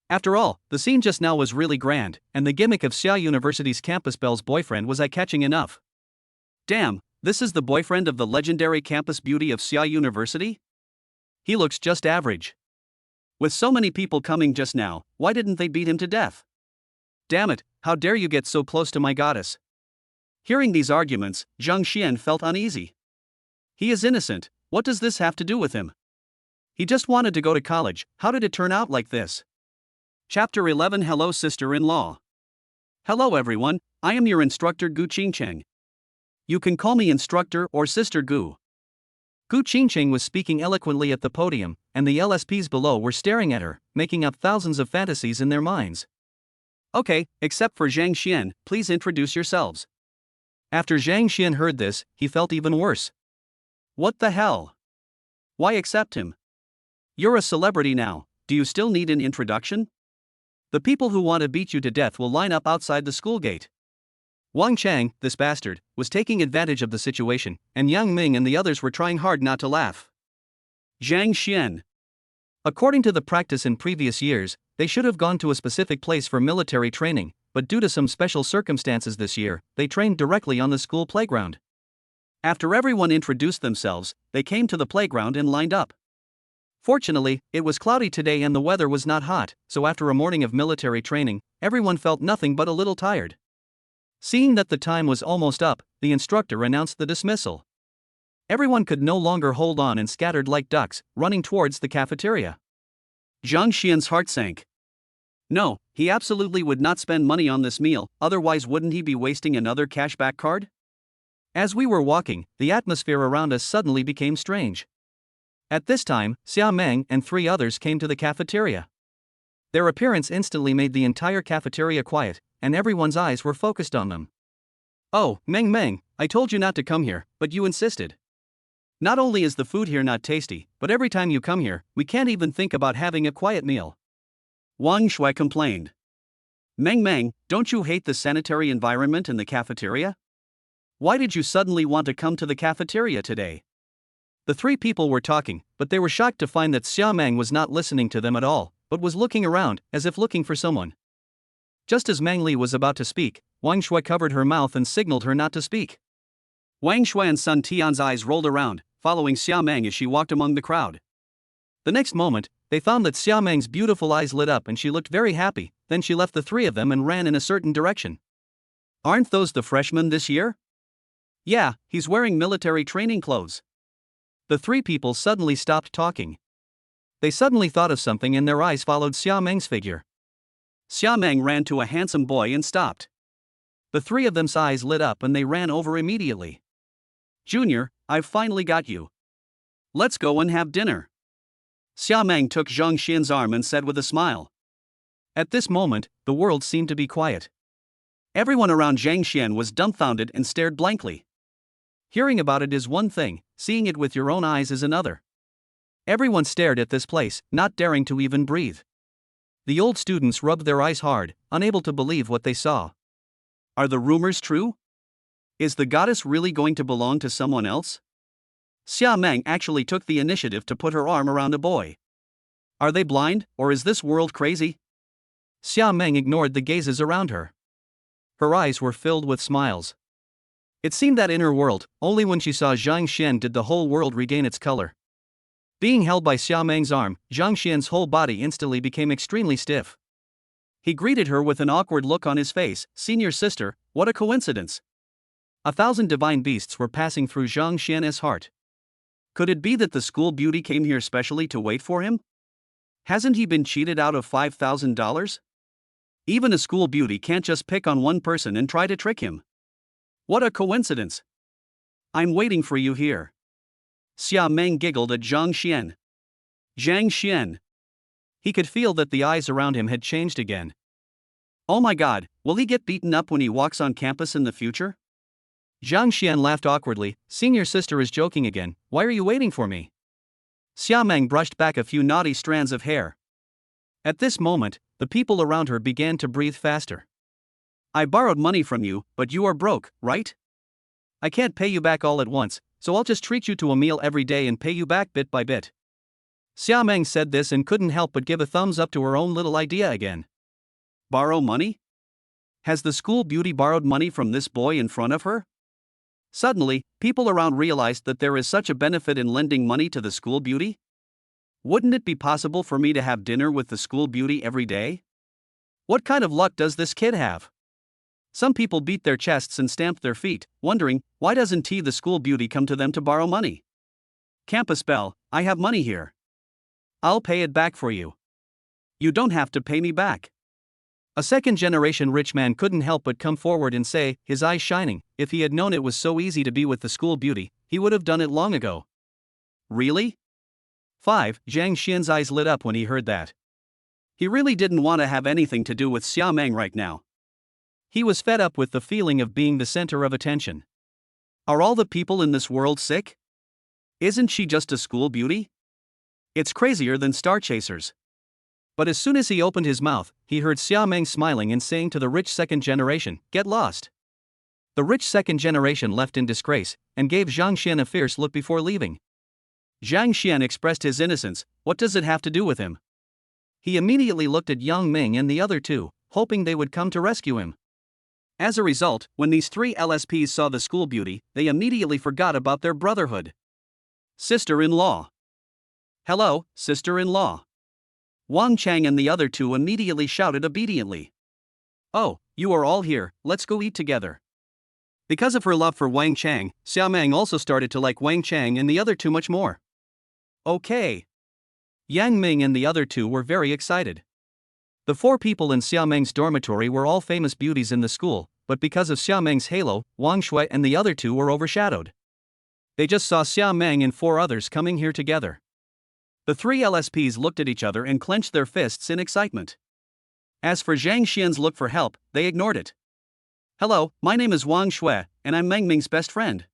After all, the scene just now was really grand, and the gimmick of Xia University's campus belle's boyfriend was eye-catching enough. Damn, this is the boyfriend of the legendary campus beauty of Xia University? He looks just average. With so many people coming just now, why didn't they beat him to death? Damn it, how dare you get so close to my goddess? Hearing these arguments, Zhang Xian felt uneasy. He is innocent, what does this have to do with him? He just wanted to go to college, how did it turn out like this? Chapter 11 Hello Sister-in-Law. Hello everyone, I am your instructor Gu Qingcheng. You can call me instructor or Sister Gu. Gu Qingcheng was speaking eloquently at the podium, and the LSPs below were staring at her, making up thousands of fantasies in their minds. Okay, except for Zhang Xian, please introduce yourselves. After Zhang Xian heard this, he felt even worse. What the hell? Why accept him? You're a celebrity now, do you still need an introduction? The people who want to beat you to death will line up outside the school gate. Wang Chang, this bastard, was taking advantage of the situation, and Yang Ming and the others were trying hard not to laugh. Zhang Xian. According to the practice in previous years, they should have gone to a specific place for military training, but due to some special circumstances this year, they trained directly on the school playground. After everyone introduced themselves, they came to the playground and lined up. Fortunately, it was cloudy today and the weather was not hot, so after a morning of military training, everyone felt nothing but a little tired. Seeing that the time was almost up, the instructor announced the dismissal. Everyone could no longer hold on and scattered like ducks, running towards the cafeteria. Zhang Xian's heart sank. No, he absolutely would not spend money on this meal, otherwise wouldn't he be wasting another cashback card? As we were walking, the atmosphere around us suddenly became strange. At this time, Xia Meng and 3 others came to the cafeteria. Their appearance instantly made the entire cafeteria quiet, and everyone's eyes were focused on them. Oh, Meng, I told you not to come here, but you insisted. Not only is the food here not tasty, but every time you come here, we can't even think about having a quiet meal. Wang Shui complained. Meng, don't you hate the sanitary environment in the cafeteria? Why did you suddenly want to come to the cafeteria today? The 3 people were talking, but they were shocked to find that Xia Meng was not listening to them at all, but was looking around, as if looking for someone. Just as Meng Li was about to speak, Wang Shui covered her mouth and signaled her not to speak. Wang Shui and Sun Tian's eyes rolled around, following Xia Meng as she walked among the crowd. The next moment, they found that Xia Meng's beautiful eyes lit up and she looked very happy, then she left the 3 of them and ran in a certain direction. Aren't those the freshmen this year? Yeah, he's wearing military training clothes. The 3 people suddenly stopped talking. They suddenly thought of something and their eyes followed Xia Meng's figure. Xia Meng ran to a handsome boy and stopped. The 3 of them's eyes lit up and they ran over immediately. Junior, I've finally got you. Let's go and have dinner. Xia Meng took Zhang Xian's arm and said with a smile. At this moment, the world seemed to be quiet. Everyone around Zhang Xian was dumbfounded and stared blankly. Hearing about it is one thing, seeing it with your own eyes is another. Everyone stared at this place, not daring to even breathe. The old students rubbed their eyes hard, unable to believe what they saw. Are the rumors true? Is the goddess really going to belong to someone else? Xia Meng actually took the initiative to put her arm around a boy. Are they blind, or is this world crazy? Xia Meng ignored the gazes around her. Her eyes were filled with smiles. It seemed that in her world, only when she saw Zhang Xian did the whole world regain its color. Being held by Xia Meng's arm, Zhang Xian's whole body instantly became extremely stiff. He greeted her with an awkward look on his face. Senior sister, what a coincidence. 1,000 divine beasts were passing through Zhang Xian's heart. Could it be that the school beauty came here specially to wait for him? Hasn't he been cheated out of $5,000? Even a school beauty can't just pick on one person and try to trick him. What a coincidence. I'm waiting for you here. Xia Meng giggled at Zhang Xian. Zhang Xian. He could feel that the eyes around him had changed again. Oh my god, will he get beaten up when he walks on campus in the future? Zhang Xian laughed awkwardly. Senior sister is joking again, why are you waiting for me? Xiaomeng brushed back a few naughty strands of hair. At this moment, the people around her began to breathe faster. I borrowed money from you, but you are broke, right? I can't pay you back all at once, so I'll just treat you to a meal every day and pay you back bit by bit. Xiaomeng said this and couldn't help but give a thumbs up to her own little idea again. Borrow money? Has the school beauty borrowed money from this boy in front of her? Suddenly, people around realized that there is such a benefit in lending money to the school beauty. Wouldn't it be possible for me to have dinner with the school beauty every day? What kind of luck does this kid have? Some people beat their chests and stamped their feet, wondering, why doesn't the school beauty come to them to borrow money? Campus Belle, I have money here. I'll pay it back for you. You don't have to pay me back. A second-generation rich man couldn't help but come forward and say, his eyes shining, if he had known it was so easy to be with the school beauty, he would have done it long ago. Really? 5. Zhang Xian's eyes lit up when he heard that. He really didn't want to have anything to do with Xiaomeng right now. He was fed up with the feeling of being the center of attention. Are all the people in this world sick? Isn't she just a school beauty? It's crazier than star chasers. But as soon as he opened his mouth, he heard Xiaomeng smiling and saying to the rich second generation, get lost. The rich second generation left in disgrace, and gave Zhang Xian a fierce look before leaving. Zhang Xian expressed his innocence, what does it have to do with him? He immediately looked at Yang Ming and the other two, hoping they would come to rescue him. As a result, when these three LSPs saw the school beauty, they immediately forgot about their brotherhood. Sister-in-law. Hello, sister-in-law. Wang Chang and the other two immediately shouted obediently. Oh, you are all here, let's go eat together. Because of her love for Wang Chang, Xiaomeng also started to like Wang Chang and the other two much more. Okay. Yang Ming and the other two were very excited. The 4 people in Xiaomeng's dormitory were all famous beauties in the school, but because of Xiaomeng's halo, Wang Shui and the other two were overshadowed. They just saw Xiaomeng and 4 others coming here together. The 3 LSPs looked at each other and clenched their fists in excitement. As for Zhang Xian's look for help, they ignored it. Hello, my name is Wang Shui, and I'm Meng Ming's best friend.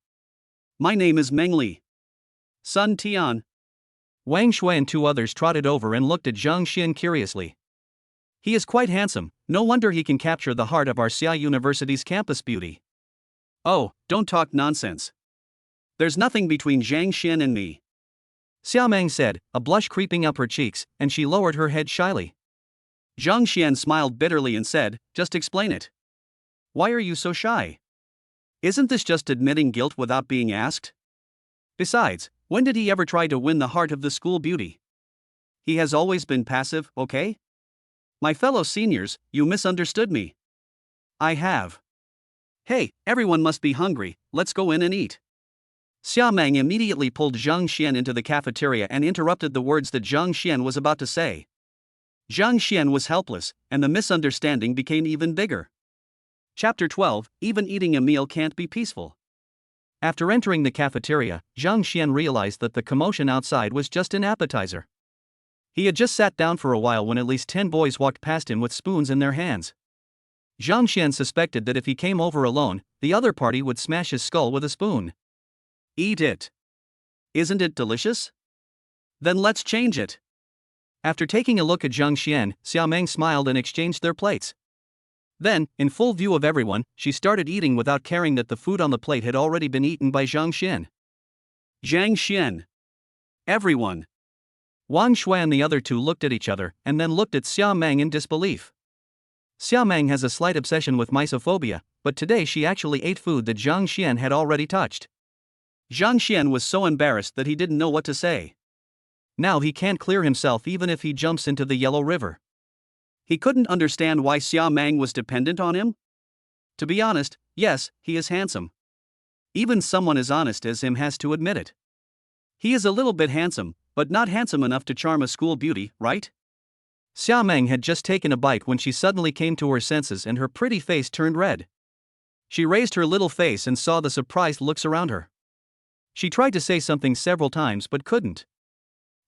My name is Meng Li. Sun Tian. Wang Shui and 2 others trotted over and looked at Zhang Xian curiously. He is quite handsome, no wonder he can capture the heart of our Xia University's campus beauty. Oh, don't talk nonsense. There's nothing between Zhang Xian and me. Xiaomeng said, a blush creeping up her cheeks, and she lowered her head shyly. Zhang Xian smiled bitterly and said, just explain it. Why are you so shy? Isn't this just admitting guilt without being asked? Besides, when did he ever try to win the heart of the school beauty? He has always been passive, okay? My fellow seniors, you misunderstood me. I have. Hey, everyone must be hungry, let's go in and eat. Xiaomeng immediately pulled Zhang Xian into the cafeteria and interrupted the words that Zhang Xian was about to say. Zhang Xian was helpless, and the misunderstanding became even bigger. Chapter 12, Even eating a meal can't be peaceful. After entering the cafeteria, Zhang Xian realized that the commotion outside was just an appetizer. He had just sat down for a while when at least 10 boys walked past him with spoons in their hands. Zhang Xian suspected that if he came over alone, the other party would smash his skull with a spoon. Eat it. Isn't it delicious? Then let's change it. After taking a look at Zhang Xian, Xiaomeng smiled and exchanged their plates. Then, in full view of everyone, she started eating without caring that the food on the plate had already been eaten by Zhang Xian. Zhang Xian. Everyone. Wang Shui and the other two looked at each other and then looked at Xiaomeng in disbelief. Xiaomeng has a slight obsession with misophobia, but today she actually ate food that Zhang Xian had already touched. Zhang Xian was so embarrassed that he didn't know what to say. Now he can't clear himself even if he jumps into the Yellow River. He couldn't understand why Xiaomeng was dependent on him. To be honest, yes, he is handsome. Even someone as honest as him has to admit it. He is a little bit handsome, but not handsome enough to charm a school beauty, right? Xiaomeng had just taken a bite when she suddenly came to her senses and her pretty face turned red. She raised her little face and saw the surprised looks around her. She tried to say something several times but couldn't.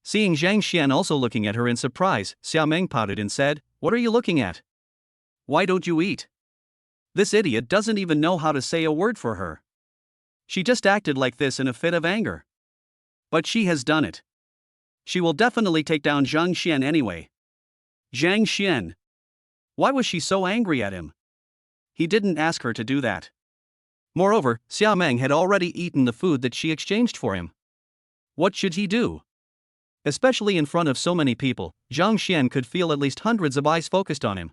Seeing Zhang Xian also looking at her in surprise, Xiaomeng pouted and said, "What are you looking at?" Why don't you eat? This idiot doesn't even know how to say a word for her. She just acted like this in a fit of anger. But she has done it. She will definitely take down Zhang Xian anyway. Zhang Xian. Why was she so angry at him? He didn't ask her to do that. Moreover, Xiaomeng had already eaten the food that she exchanged for him. What should he do? Especially in front of so many people, Zhang Xian could feel at least hundreds of eyes focused on him.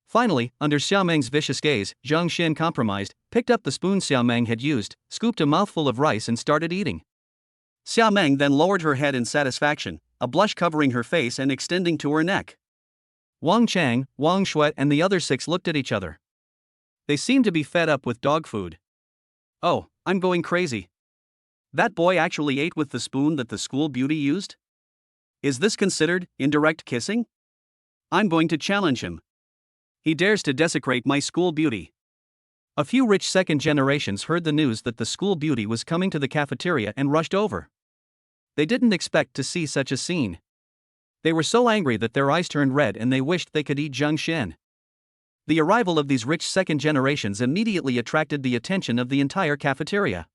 Finally, under Xiaomeng's vicious gaze, Zhang Xian compromised, picked up the spoon Xiaomeng had used, scooped a mouthful of rice and started eating. Xiaomeng then lowered her head in satisfaction, a blush covering her face and extending to her neck. Wang Chang, Wang Shuai and the other 6 looked at each other. They seemed to be fed up with dog food. Oh, I'm going crazy. That boy actually ate with the spoon that the school beauty used? Is this considered indirect kissing? I'm going to challenge him. He dares to desecrate my school beauty. A few rich second generations heard the news that the school beauty was coming to the cafeteria and rushed over. They didn't expect to see such a scene. They were so angry that their eyes turned red and they wished they could eat Zhang Xian. The arrival of these rich second generations immediately attracted the attention of the entire cafeteria.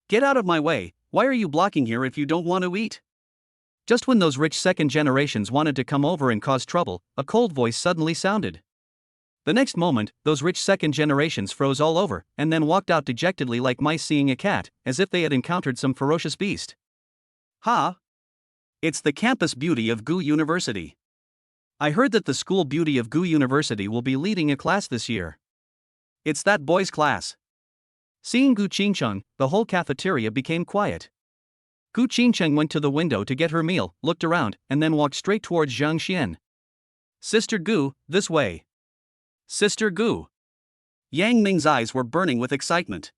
Get out of my way, why are you blocking here if you don't want to eat? Just when those rich second generations wanted to come over and cause trouble, a cold voice suddenly sounded. The next moment, those rich second generations froze all over, and then walked out dejectedly like mice seeing a cat, as if they had encountered some ferocious beast. Ha! It's the campus beauty of Gu University. I heard that the school beauty of Gu University will be leading a class this year. It's that boy's class. Seeing Gu Qingcheng, the whole cafeteria became quiet. Gu Qingcheng went to the window to get her meal, looked around, and then walked straight towards Zhang Xian. Sister Gu, this way. Sister Gu. Yang Ming's eyes were burning with excitement.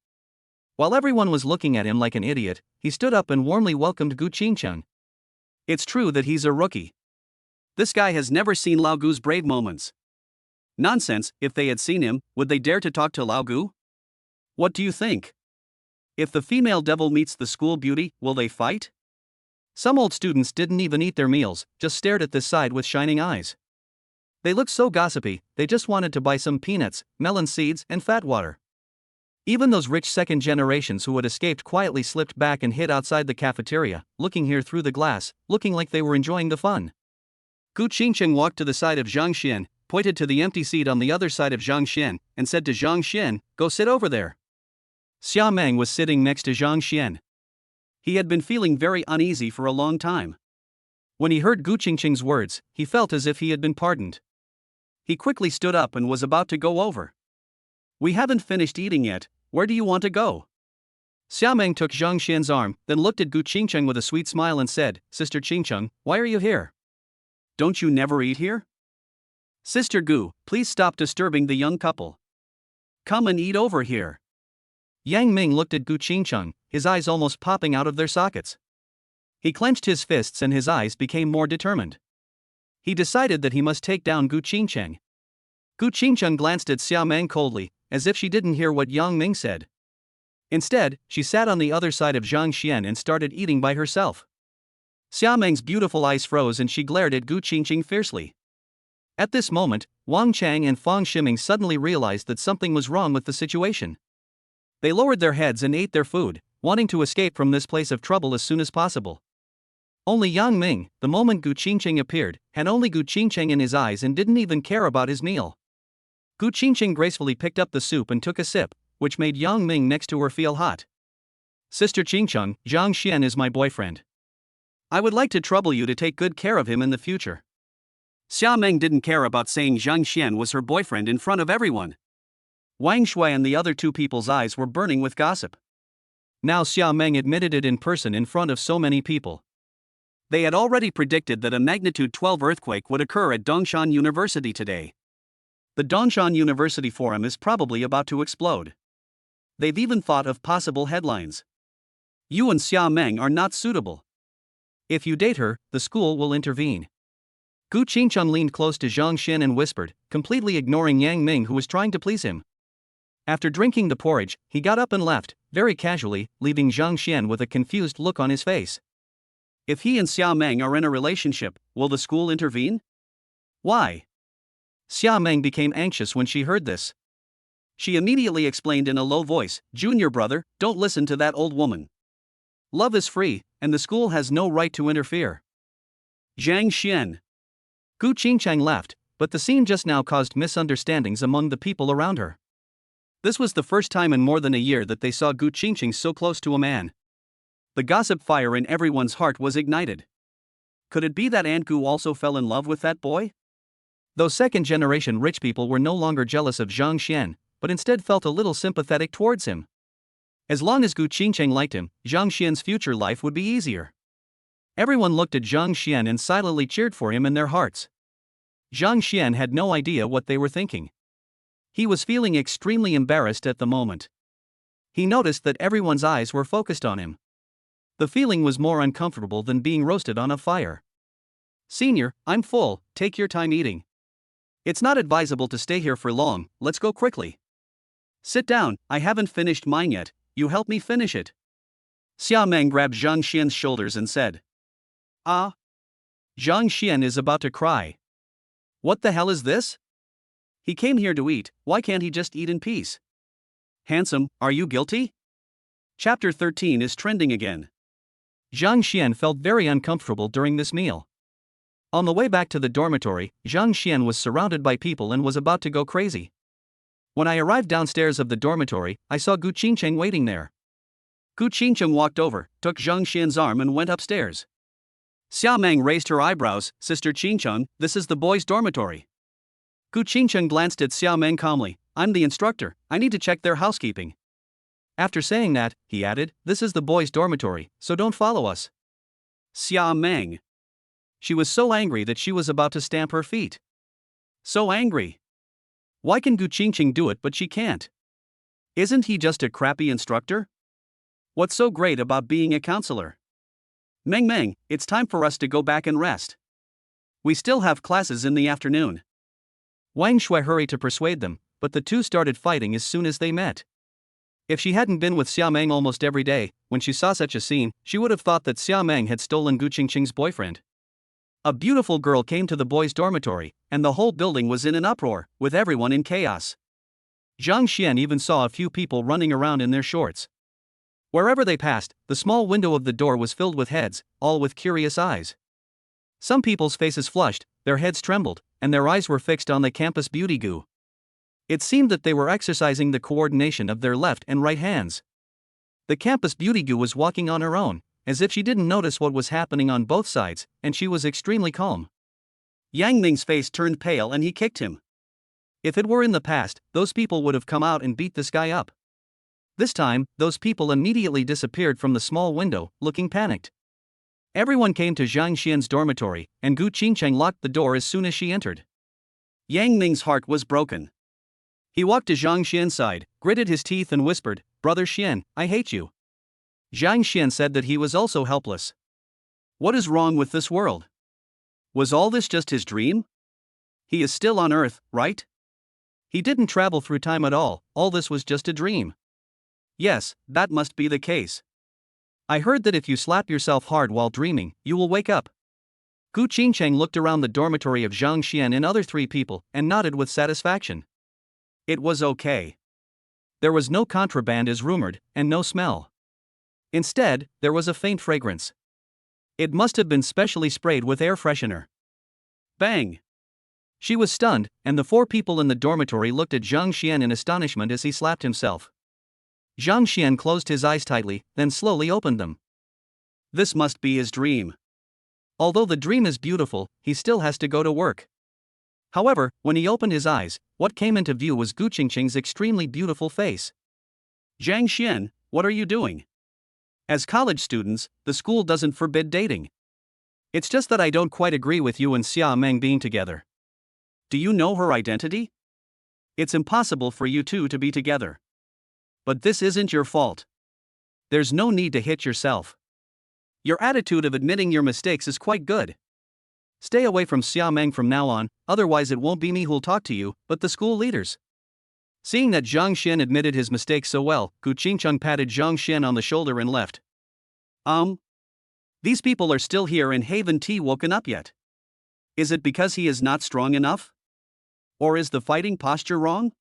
While everyone was looking at him like an idiot, he stood up and warmly welcomed Gu Qingcheng. It's true that he's a rookie. This guy has never seen Lao Gu's brave moments. Nonsense, if they had seen him, would they dare to talk to Lao Gu? What do you think? If the female devil meets the school beauty, will they fight? Some old students didn't even eat their meals, just stared at this side with shining eyes. They looked so gossipy, they just wanted to buy some peanuts, melon seeds, and fat water. Even those rich second generations who had escaped quietly slipped back and hid outside the cafeteria, looking here through the glass, looking like they were enjoying the fun. Gu Qingcheng walked to the side of Zhang Xian, pointed to the empty seat on the other side of Zhang Xian, and said to Zhang Xian, "Go sit over there." Xiaomeng was sitting next to Zhang Xian. He had been feeling very uneasy for a long time. When he heard Gu Qingcheng's words, he felt as if he had been pardoned. He quickly stood up and was about to go over. "We haven't finished eating yet, where do you want to go?" Xiaomeng took Zhang Xian's arm, then looked at Gu Qingcheng with a sweet smile and said, "Sister Qingcheng, why are you here? Don't you never eat here? Sister Gu, please stop disturbing the young couple. Come and eat over here." Yang Ming looked at Gu Qingcheng, his eyes almost popping out of their sockets. He clenched his fists and his eyes became more determined. He decided that he must take down Gu Qingcheng. Gu Qingcheng glanced at Xiaomeng coldly, as if she didn't hear what Yang Ming said. Instead, she sat on the other side of Zhang Xian and started eating by herself. Xiaomeng's beautiful eyes froze and she glared at Gu Qingcheng fiercely. At this moment, Wang Chang and Fang Ximing suddenly realized that something was wrong with the situation. They lowered their heads and ate their food, wanting to escape from this place of trouble as soon as possible. Only Yang Ming, the moment Gu Qingcheng appeared, had only Gu Qingcheng in his eyes and didn't even care about his meal. Gu Qingcheng gracefully picked up the soup and took a sip, which made Yang Ming next to her feel hot. "Sister Qingcheng, Zhang Xian is my boyfriend. I would like to trouble you to take good care of him in the future." Xiaomeng didn't care about saying Zhang Xian was her boyfriend in front of everyone. Wang Shui and the other 2 people's eyes were burning with gossip. Now Xiaomeng admitted it in person in front of so many people. They had already predicted that a magnitude 12 earthquake would occur at Dongshan University today. The Dongshan University Forum is probably about to explode. They've even thought of possible headlines. "You and Xiaomeng are not suitable. If you date her, the school will intervene." Gu Qingcheng leaned close to Zhang Xian and whispered, completely ignoring Yang Ming who was trying to please him. After drinking the porridge, he got up and left, very casually, leaving Zhang Xian with a confused look on his face. If he and Xiaomeng are in a relationship, will the school intervene? Why? Xia Meng became anxious when she heard this. She immediately explained in a low voice, "Junior brother, don't listen to that old woman. Love is free, and the school has no right to interfere." Zhang Xian. Gu Qingchang laughed, but the scene just now caused misunderstandings among the people around her. This was the first time in more than a year that they saw Gu Qingchang so close to a man. The gossip fire in everyone's heart was ignited. Could it be that Aunt Gu also fell in love with that boy? Those second-generation rich people were no longer jealous of Zhang Xian, but instead felt a little sympathetic towards him. As long as Gu Qingcheng liked him, Zhang Xian's future life would be easier. Everyone looked at Zhang Xian and silently cheered for him in their hearts. Zhang Xian had no idea what they were thinking. He was feeling extremely embarrassed at the moment. He noticed that everyone's eyes were focused on him. The feeling was more uncomfortable than being roasted on a fire. "Senior, I'm full, take your time eating. It's not advisable to stay here for long, let's go quickly." "Sit down, I haven't finished mine yet, you help me finish it." Xia Meng grabbed Zhang Xian's shoulders and said. "Ah." Zhang Xian is about to cry. What the hell is this? He came here to eat, why can't he just eat in peace? Handsome, are you guilty? Chapter 13 is trending again. Zhang Xian felt very uncomfortable during this meal. On the way back to the dormitory, Zhang Xian was surrounded by people and was about to go crazy. When I arrived downstairs of the dormitory, I saw Gu Qingcheng waiting there. Gu Qingcheng walked over, took Zhang Xian's arm and went upstairs. Xia Meng raised her eyebrows. "Sister Qingcheng, this is the boys' dormitory." Gu Qingcheng glanced at Xia Meng calmly. "I'm the instructor, I need to check their housekeeping." After saying that, he added, "This is the boys' dormitory, so don't follow us." Xia Meng. She was so angry that she was about to stamp her feet. So angry. Why can Gu Qingcheng do it but she can't? Isn't he just a crappy instructor? What's so great about being a counselor? Meng, it's time for us to go back and rest. We still have classes in the afternoon. Wang Shui hurried to persuade them, but the two started fighting as soon as they met. If she hadn't been with Xia Meng almost every day, when she saw such a scene, she would have thought that Xia Meng had stolen Gu Qingcheng's boyfriend. A beautiful girl came to the boys' dormitory, and the whole building was in an uproar, with everyone in chaos. Zhang Xian even saw a few people running around in their shorts. Wherever they passed, the small window of the door was filled with heads, all with curious eyes. Some people's faces flushed, their heads trembled, and their eyes were fixed on the campus beauty Gu. It seemed that they were exercising the coordination of their left and right hands. The campus beauty Gu was walking on her own, as if she didn't notice what was happening on both sides, and she was extremely calm. Yang Ming's face turned pale and he kicked him. If it were in the past, those people would have come out and beat this guy up. This time, those people immediately disappeared from the small window, looking panicked. Everyone came to Zhang Xian's dormitory, and Gu Qingcheng locked the door as soon as she entered. Yang Ming's heart was broken. He walked to Zhang Xian's side, gritted his teeth and whispered, "Brother Xian, I hate you." Zhang Xian said that he was also helpless. What is wrong with this world? Was all this just his dream? He is still on Earth, right? He didn't travel through time at all this was just a dream. Yes, that must be the case. I heard that if you slap yourself hard while dreaming, you will wake up. Gu Qingcheng looked around the dormitory of Zhang Xian and other three people, and nodded with satisfaction. It was okay. There was no contraband as rumored, and no smell. Instead, there was a faint fragrance. It must have been specially sprayed with air freshener. Bang! She was stunned, and the four people in the dormitory looked at Zhang Xian in astonishment as he slapped himself. Zhang Xian closed his eyes tightly, then slowly opened them. This must be his dream. Although the dream is beautiful, he still has to go to work. However, when he opened his eyes, what came into view was Gu Qingcheng's extremely beautiful face. Zhang Xian, what are you doing? As college students, the school doesn't forbid dating. It's just that I don't quite agree with you and Xia Meng being together. Do you know her identity? It's impossible for you two to be together. But this isn't your fault. There's no need to hit yourself. Your attitude of admitting your mistakes is quite good. Stay away from Xia Meng from now on, otherwise it won't be me who'll talk to you, but the school leaders. Seeing that Zhang Xian admitted his mistakes so well, Gu Qingcheng patted Zhang Xian on the shoulder and left. These people are still here and haven't woken up yet. Is it because he is not strong enough? Or is the fighting posture wrong?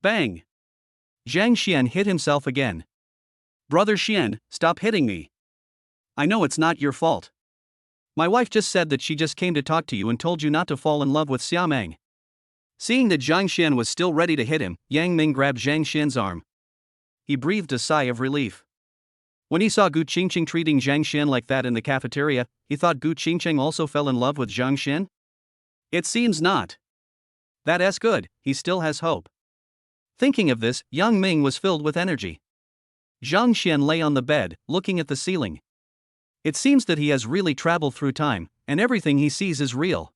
Bang! Zhang Xian hit himself again. Brother Xian, stop hitting me. I know it's not your fault. My wife just said that she just came to talk to you and told you not to fall in love with Xiameng. Seeing that Zhang Xian was still ready to hit him, Yang Ming grabbed Zhang Xian's arm. He breathed a sigh of relief. When he saw Gu Qingqing treating Zhang Xian like that in the cafeteria, he thought Gu Qingqing also fell in love with Zhang Xian? It seems not. That's good, he still has hope. Thinking of this, Yang Ming was filled with energy. Zhang Xian lay on the bed, looking at the ceiling. It seems that he has really traveled through time, and everything he sees is real.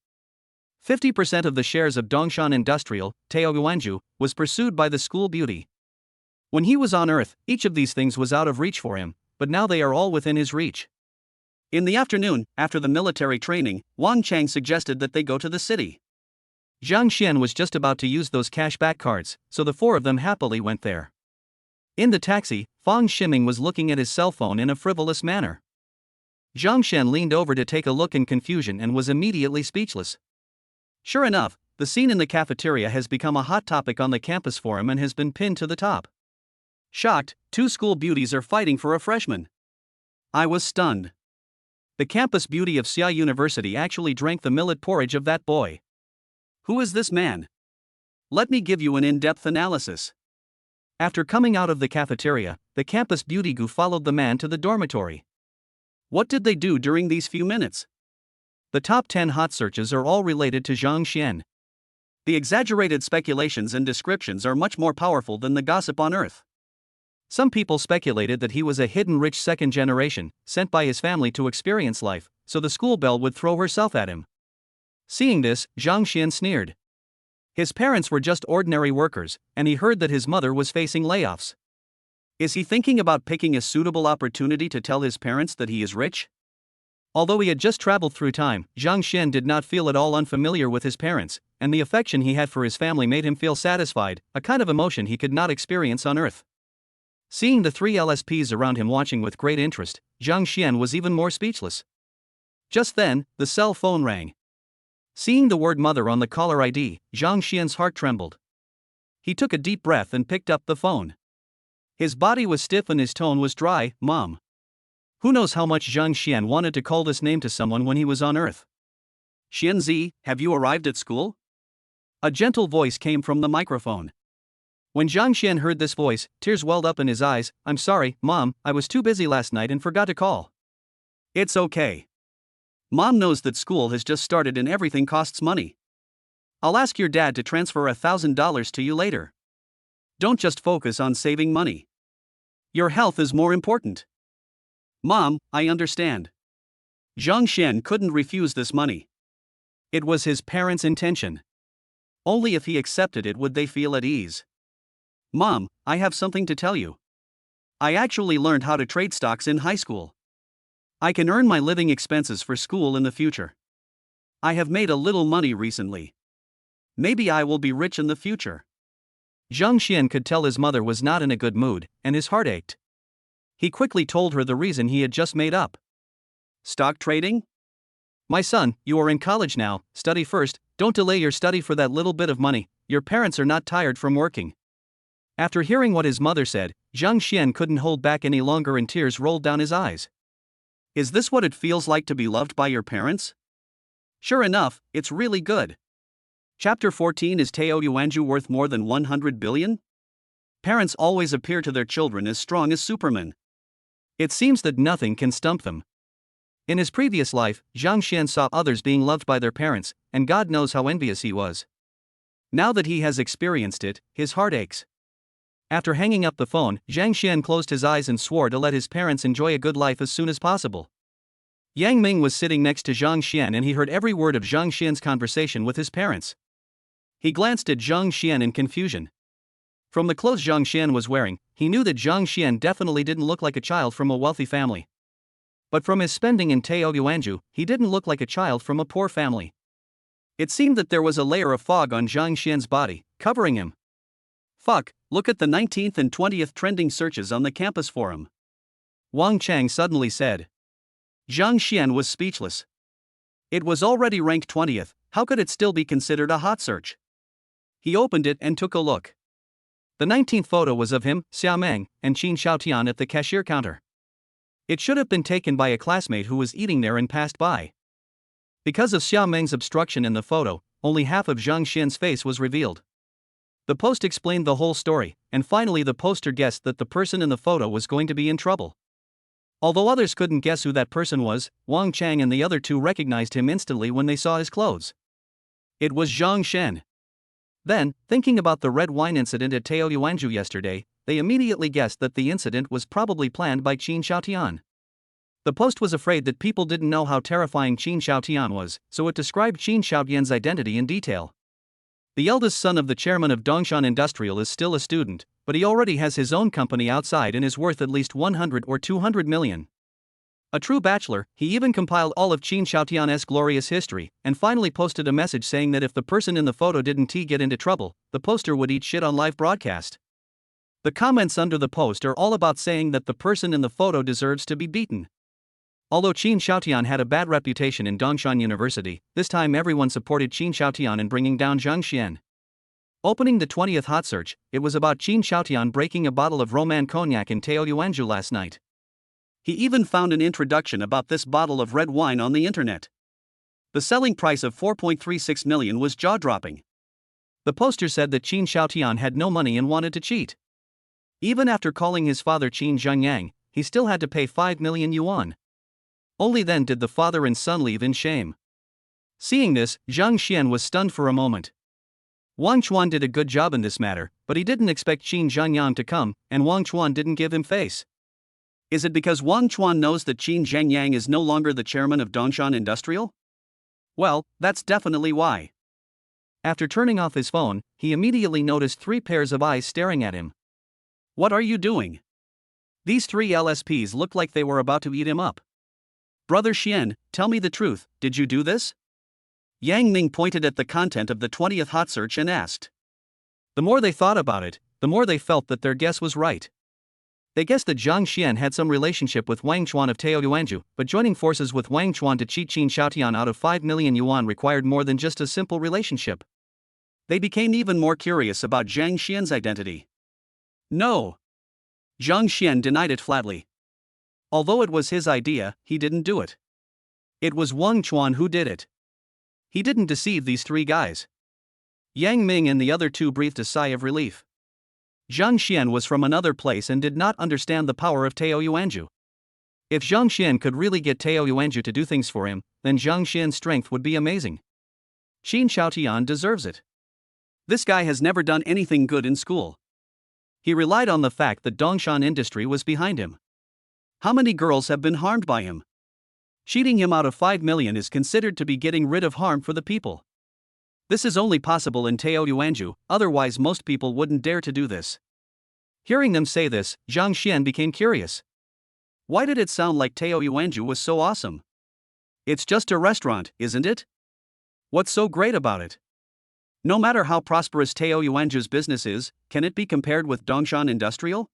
50% of the shares of Dongshan Industrial, Tao Yuanju, was pursued by the school beauty. When he was on Earth, each of these things was out of reach for him, but now they are all within his reach. In the afternoon, after the military training, Wang Chang suggested that they go to the city. Zhang Xian was just about to use those cashback cards, so the four of them happily went there. In the taxi, Fang Ximing was looking at his cell phone in a frivolous manner. Zhang Xian leaned over to take a look in confusion and was immediately speechless. Sure enough, the scene in the cafeteria has become a hot topic on the campus forum and has been pinned to the top. Shocked, two school beauties are fighting for a freshman. I was stunned. The campus beauty of Xia University actually drank the millet porridge of that boy. Who is this man? Let me give you an in-depth analysis. After coming out of the cafeteria, the campus beauty Gu followed the man to the dormitory. What did they do during these few minutes? The top 10 hot searches are all related to Zhang Xian. The exaggerated speculations and descriptions are much more powerful than the gossip on Earth. Some people speculated that he was a hidden rich second generation, sent by his family to experience life, so the school belle would throw herself at him. Seeing this, Zhang Xian sneered. His parents were just ordinary workers, and he heard that his mother was facing layoffs. Is he thinking about picking a suitable opportunity to tell his parents that he is rich? Although he had just traveled through time, Zhang Xian did not feel at all unfamiliar with his parents, and the affection he had for his family made him feel satisfied, a kind of emotion he could not experience on Earth. Seeing the three LSPs around him watching with great interest, Zhang Xian was even more speechless. Just then, the cell phone rang. Seeing the word mother on the caller ID, Zhang Xian's heart trembled. He took a deep breath and picked up the phone. His body was stiff and his tone was dry, Mom. Who knows how much Zhang Xian wanted to call this name to someone when he was on Earth. Xianzi, have you arrived at school? A gentle voice came from the microphone. When Zhang Xian heard this voice, tears welled up in his eyes. I'm sorry, Mom, I was too busy last night and forgot to call. It's okay. Mom knows that school has just started and everything costs money. I'll ask your dad to transfer $1,000 to you later. Don't just focus on saving money. Your health is more important. Mom, I understand. Zhang Xian couldn't refuse this money. It was his parents' intention. Only if he accepted it would they feel at ease. Mom, I have something to tell you. I actually learned how to trade stocks in high school. I can earn my living expenses for school in the future. I have made a little money recently. Maybe I will be rich in the future. Zhang Xian could tell his mother was not in a good mood, and his heart ached. He quickly told her the reason he had just made up. Stock trading? My son, you are in college now, study first, don't delay your study for that little bit of money, your parents are not tired from working. After hearing what his mother said, Zhang Xian couldn't hold back any longer and tears rolled down his eyes. Is this what it feels like to be loved by your parents? Sure enough, it's really good. Chapter 14 Is Tao Yuanju worth more than 100 billion? Parents always appear to their children as strong as Superman. It seems that nothing can stump them. In his previous life, Zhang Xian saw others being loved by their parents, and God knows how envious he was. Now that he has experienced it, his heart aches. After hanging up the phone, Zhang Xian closed his eyes and swore to let his parents enjoy a good life as soon as possible. Yang Ming was sitting next to Zhang Xian and he heard every word of Zhang Xian's conversation with his parents. He glanced at Zhang Xian in confusion. From the clothes Zhang Xian was wearing, he knew that Zhang Xian definitely didn't look like a child from a wealthy family. But from his spending in Tao Yuanju, he didn't look like a child from a poor family. It seemed that there was a layer of fog on Zhang Xian's body, covering him. Fuck, look at the 19th and 20th trending searches on the campus forum. Wang Chang suddenly said. Zhang Xian was speechless. It was already ranked 20th, how could it still be considered a hot search? He opened it and took a look. The 19th photo was of him, Xiaomeng, and Qin Xiaotian at the cashier counter. It should have been taken by a classmate who was eating there and passed by. Because of Xiaomeng's obstruction in the photo, only half of Zhang Xian's face was revealed. The post explained the whole story, and finally the poster guessed that the person in the photo was going to be in trouble. Although others couldn't guess who that person was, Wang Chang and the other two recognized him instantly when they saw his clothes. It was Zhang Xian. Then, thinking about the red wine incident at Taoyuanzhu yesterday, they immediately guessed that the incident was probably planned by Qin Xiaotian. The post was afraid that people didn't know how terrifying Qin Xiaotian was, so it described Qin Xiaotian's identity in detail. The eldest son of the chairman of Dongshan Industrial is still a student, but he already has his own company outside and is worth at least 100 or 200 million. A true bachelor, he even compiled all of Qin Xiaotian's glorious history, and finally posted a message saying that if the person in the photo didn't get into trouble, the poster would eat shit on live broadcast. The comments under the post are all about saying that the person in the photo deserves to be beaten. Although Qin Xiaotian had a bad reputation in Dongshan University, this time everyone supported Qin Xiaotian in bringing down Zhang Xian. Opening the 20th hot search, it was about Qin Xiaotian breaking a bottle of Roman cognac in Taoyuanzhu last night. He even found an introduction about this bottle of red wine on the internet. The selling price of 4.36 million was jaw-dropping. The poster said that Qin Xiaotian had no money and wanted to cheat. Even after calling his father Qin Zhengyang, he still had to pay 5 million yuan. Only then did the father and son leave in shame. Seeing this, Zhang Xian was stunned for a moment. Wang Chuan did a good job in this matter, but he didn't expect Qin Zhengyang to come, and Wang Chuan didn't give him face. Is it because Wang Chuan knows that Qin Zhengyang is no longer the chairman of Dongshan Industrial? Well, that's definitely why. After turning off his phone, he immediately noticed 3 pairs of eyes staring at him. What are you doing? These 3 LSPs looked like they were about to eat him up. Brother Xian, tell me the truth, did you do this? Yang Ming pointed at the content of the 20th hot search and asked. The more they thought about it, the more they felt that their guess was right. They guessed that Zhang Xian had some relationship with Wang Chuan of Taoyuanzhu, but joining forces with Wang Chuan to cheat Qin Xiaotian out of 5 million yuan required more than just a simple relationship. They became even more curious about Zhang Xian's identity. No. Zhang Xian denied it flatly. Although it was his idea, he didn't do it. It was Wang Chuan who did it. He didn't deceive these 3 guys. Yang Ming and the other 2 breathed a sigh of relief. Zhang Xian was from another place and did not understand the power of Taoyuanzhu. If Zhang Xian could really get Taoyuanzhu to do things for him, then Zhang Xian's strength would be amazing. Qin Xiaotian deserves it. This guy has never done anything good in school. He relied on the fact that Dongshan Industry was behind him. How many girls have been harmed by him? Cheating him out of 5 million is considered to be getting rid of harm for the people. This is only possible in Taoyuanzhu, otherwise most people wouldn't dare to do this. Hearing them say this, Zhang Xian became curious. Why did it sound like Taoyuanzhu was so awesome? It's just a restaurant, isn't it? What's so great about it? No matter how prosperous Taoyuanzhu's business is, can it be compared with Dongshan Industrial?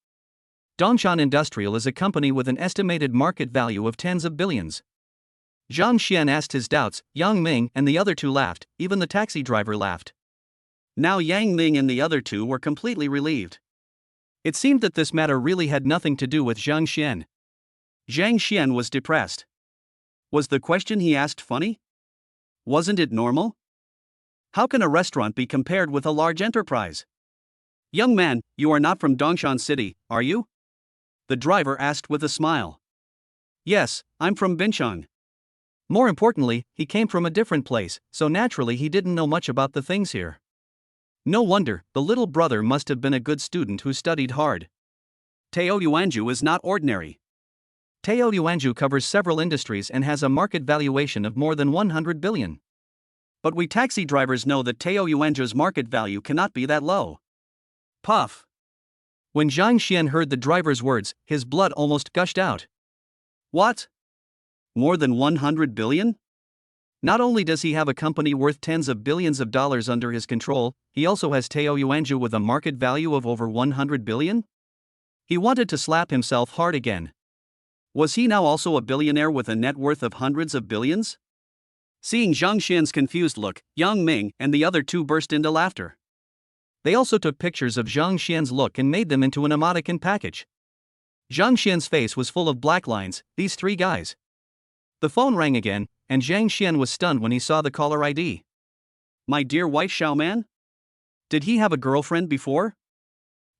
Dongshan Industrial is a company with an estimated market value of tens of billions. Zhang Xian asked his doubts, Yang Ming and the other 2 laughed, even the taxi driver laughed. Now Yang Ming and the other 2 were completely relieved. It seemed that this matter really had nothing to do with Zhang Xian. Zhang Xian was depressed. Was the question he asked funny? Wasn't it normal? How can a restaurant be compared with a large enterprise? Young man, you are not from Dongshan City, are you? The driver asked with a smile. Yes, I'm from Binchang. More importantly, he came from a different place, so naturally he didn't know much about the things here. No wonder, the little brother must have been a good student who studied hard. Taoyuanzhu is not ordinary. Taoyuanzhu covers several industries and has a market valuation of more than 100 billion. But we taxi drivers know that Taoyuanzhu's market value cannot be that low. Puff. When Zhang Xian heard the driver's words, his blood almost gushed out. What? More than 100 billion? Not only does he have a company worth tens of billions of dollars under his control, he also has Taoyuanzhu with a market value of over 100 billion? He wanted to slap himself hard again. Was he now also a billionaire with a net worth of hundreds of billions? Seeing Zhang Xian's confused look, Yang Ming and the other 2 burst into laughter. They also took pictures of Zhang Xian's look and made them into an emoticon package. Zhang Xian's face was full of black lines, these three guys. The phone rang again, and Zhang Xian was stunned when he saw the caller ID. My dear white Xiaoman? Did he have a girlfriend before?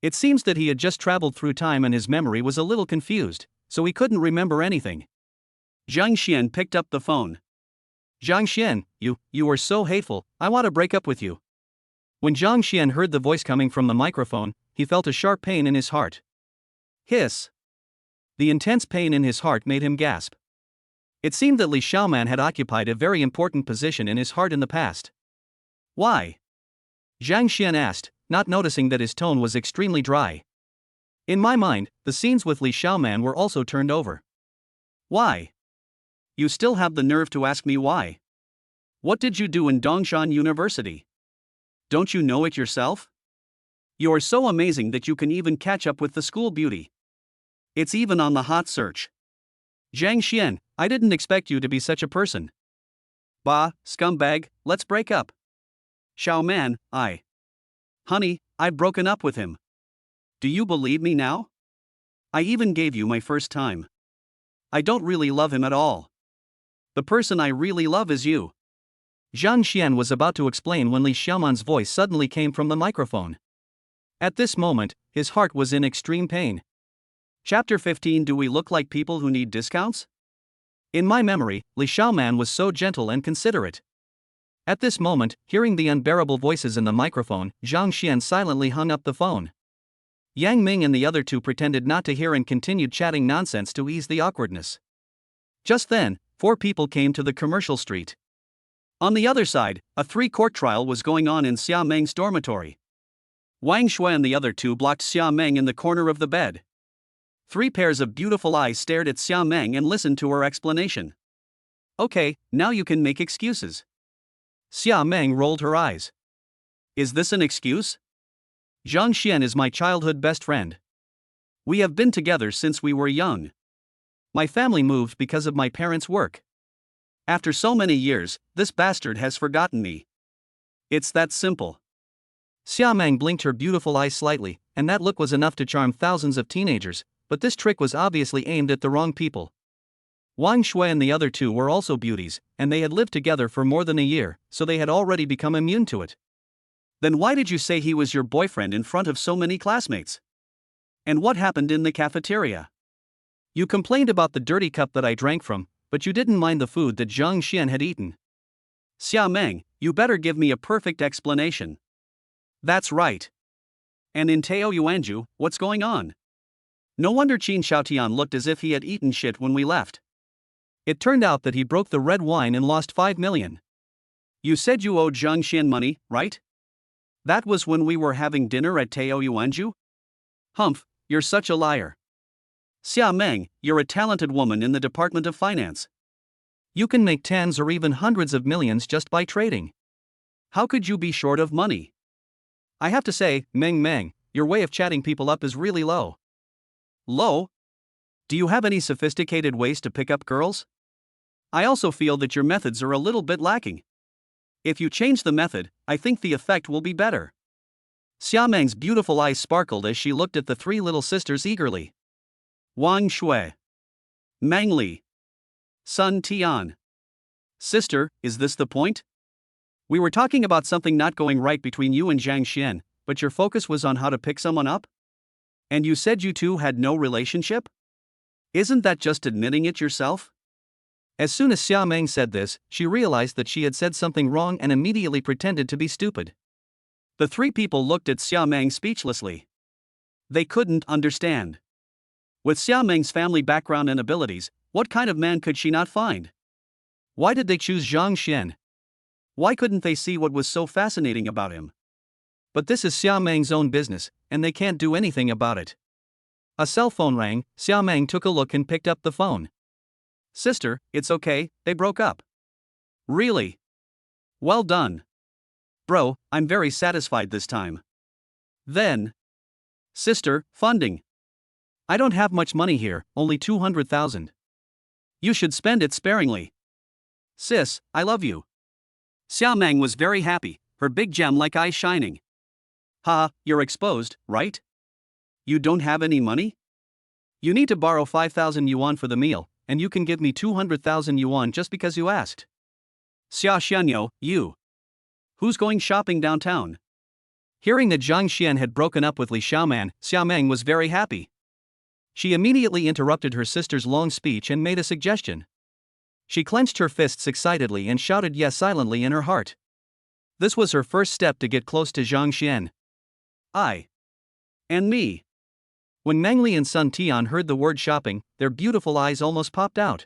It seems that he had just traveled through time and his memory was a little confused, so he couldn't remember anything. Zhang Xian picked up the phone. Zhang Xian, you are so hateful, I want to break up with you. When Zhang Xian heard the voice coming from the microphone, he felt a sharp pain in his heart. Hiss. The intense pain in his heart made him gasp. It seemed that Li Xiaoman had occupied a very important position in his heart in the past. Why? Zhang Xian asked, not noticing that his tone was extremely dry. In my mind, the scenes with Li Xiaoman were also turned over. Why? You still have the nerve to ask me why? What did you do in Dongshan University? Don't you know it yourself? You're so amazing that you can even catch up with the school beauty. It's even on the hot search. Zhang Xian, I didn't expect you to be such a person. Bah, scumbag, let's break up. Xiaoman, Honey, I've broken up with him. Do you believe me now? I even gave you my first time. I don't really love him at all. The person I really love is you. Zhang Xian was about to explain when Li Xiaoman's voice suddenly came from the microphone. At this moment, his heart was in extreme pain. Chapter 15. Do we look like people who need discounts? In my memory, Li Xiaoman was so gentle and considerate. At this moment, hearing the unbearable voices in the microphone, Zhang Xian silently hung up the phone. Yang Ming and the other two pretended not to hear and continued chatting nonsense to ease the awkwardness. Just then, 4 people came to the commercial street. On the other side, a 3-court trial was going on in Xia Meng's dormitory. Wang Shui and the other two blocked Xia Meng in the corner of the bed. 3 pairs of beautiful eyes stared at Xia Meng and listened to her explanation. Okay, now you can make excuses. Xia Meng rolled her eyes. Is this an excuse? Zhang Xian is my childhood best friend. We have been together since we were young. My family moved because of my parents' work. After so many years, this bastard has forgotten me. It's that simple. Xia Meng blinked her beautiful eyes slightly, and that look was enough to charm thousands of teenagers, but this trick was obviously aimed at the wrong people. Wang Shui and the other two were also beauties, and they had lived together for more than a year, so they had already become immune to it. Then why did you say he was your boyfriend in front of so many classmates? And what happened in the cafeteria? You complained about the dirty cup that I drank from, but you didn't mind the food that Zhang Xian had eaten. Xia Meng, you better give me a perfect explanation. That's right. And in Tao Yuanju, what's going on? No wonder Qin Xiaotian looked as if he had eaten shit when we left. It turned out that he broke the red wine and lost 5 million. You said you owed Zhang Xian money, right? That was when we were having dinner at Tao Yuanju? Humph, you're such a liar. Xia Meng, you're a talented woman in the Department of Finance. You can make tens or even hundreds of millions just by trading. How could you be short of money? I have to say, Meng, your way of chatting people up is really low. Low? Do you have any sophisticated ways to pick up girls? I also feel that your methods are a little bit lacking. If you change the method, I think the effect will be better. Xia Meng's beautiful eyes sparkled as she looked at the 3 little sisters eagerly. Wang Shui. Meng Li. Sun Tian. Sister, is this the point? We were talking about something not going right between you and Zhang Xian, but your focus was on how to pick someone up? And you said you two had no relationship? Isn't that just admitting it yourself? As soon as Xia Meng said this, she realized that she had said something wrong and immediately pretended to be stupid. The 3 people looked at Xia Meng speechlessly. They couldn't understand. With Xia Meng's family background and abilities, what kind of man could she not find? Why did they choose Zhang Xian? Why couldn't they see what was so fascinating about him? But this is Xia Meng's own business, and they can't do anything about it. A cell phone rang. Xia Meng took a look and picked up the phone. Sister, it's okay, they broke up. Really? Well done. Bro, I'm very satisfied this time. Then. Sister, funding. I don't have much money here, only 200,000. You should spend it sparingly. Sis, I love you. Xia Meng was very happy, her big gem-like eyes shining. Ha, you're exposed, right? You don't have any money? You need to borrow 5,000 yuan for the meal, and you can give me 200,000 yuan just because you asked. Xia Xianyo, you. Who's going shopping downtown? Hearing that Zhang Xian had broken up with Li Xiaoman, Xiaomeng was very happy. She immediately interrupted her sister's long speech and made a suggestion. She clenched her fists excitedly and shouted yes silently in her heart. This was her first step to get close to Zhang Xian. I. And me. When Mengli and Sun Tian heard the word shopping, their beautiful eyes almost popped out.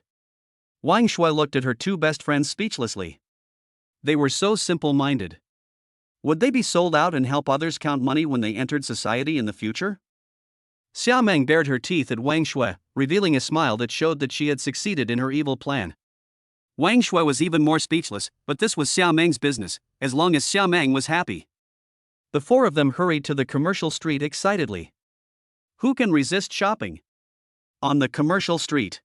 Wang Shui looked at her two best friends speechlessly. They were so simple-minded. Would they be sold out and help others count money when they entered society in the future? Xiaomeng bared her teeth at Wang Shui, revealing a smile that showed that she had succeeded in her evil plan. Wang Shui was even more speechless, but this was Xiaomeng's business, as long as Xiaomeng was happy. The four of them hurried to the commercial street excitedly. Who can resist shopping? On the commercial street.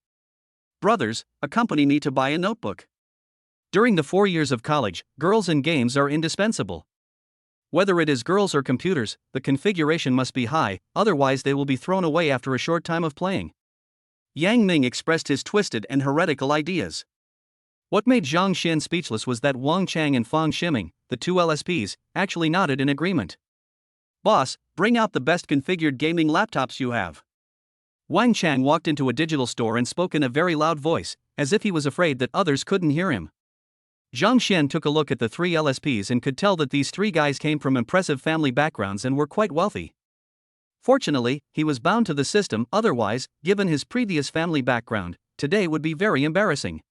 Brothers, accompany me to buy a notebook. During the 4 years of college, girls and games are indispensable. Whether it is girls or computers, the configuration must be high, otherwise they will be thrown away after a short time of playing. Yang Ming expressed his twisted and heretical ideas. What made Zhang Xian speechless was that Wang Chang and Fang Ximing, the two LSPs, actually nodded in agreement. Boss, bring out the best configured gaming laptops you have. Wang Chang walked into a digital store and spoke in a very loud voice, as if he was afraid that others couldn't hear him. Zhang Xian took a look at the three LSPs and could tell that these three guys came from impressive family backgrounds and were quite wealthy. Fortunately, he was bound to the system, otherwise, given his previous family background, today would be very embarrassing.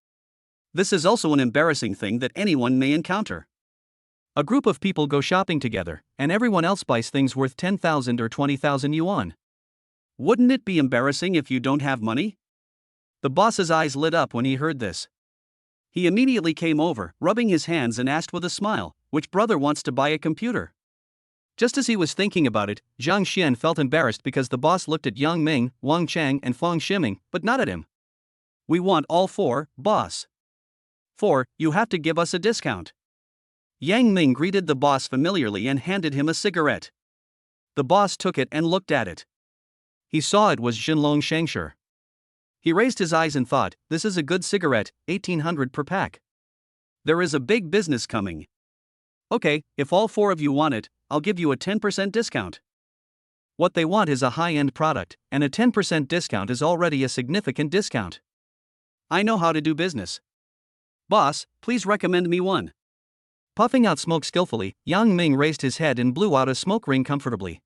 This is also an embarrassing thing that anyone may encounter. A group of people go shopping together, and everyone else buys things worth 10,000 or 20,000 yuan. Wouldn't it be embarrassing if you don't have money? The boss's eyes lit up when he heard this. He immediately came over, rubbing his hands, and asked with a smile, which brother wants to buy a computer? Just as he was thinking about it, Zhang Xian felt embarrassed because the boss looked at Yang Ming, Wang Chang, and Fang Ximing, but not at him. We want all four, boss. 4, you have to give us a discount. Yang Ming greeted the boss familiarly and handed him a cigarette. The boss took it and looked at it. He saw it was Xinlong Shengshi. He raised his eyes and thought, this is a good cigarette, 1800 per pack. There is a big business coming. Okay, if all four of you want it, I'll give you a 10% discount. What they want is a high-end product, and a 10% discount is already a significant discount. I know how to do business. Boss, please recommend me one. Puffing out smoke skillfully, Yang Ming raised his head and blew out a smoke ring comfortably.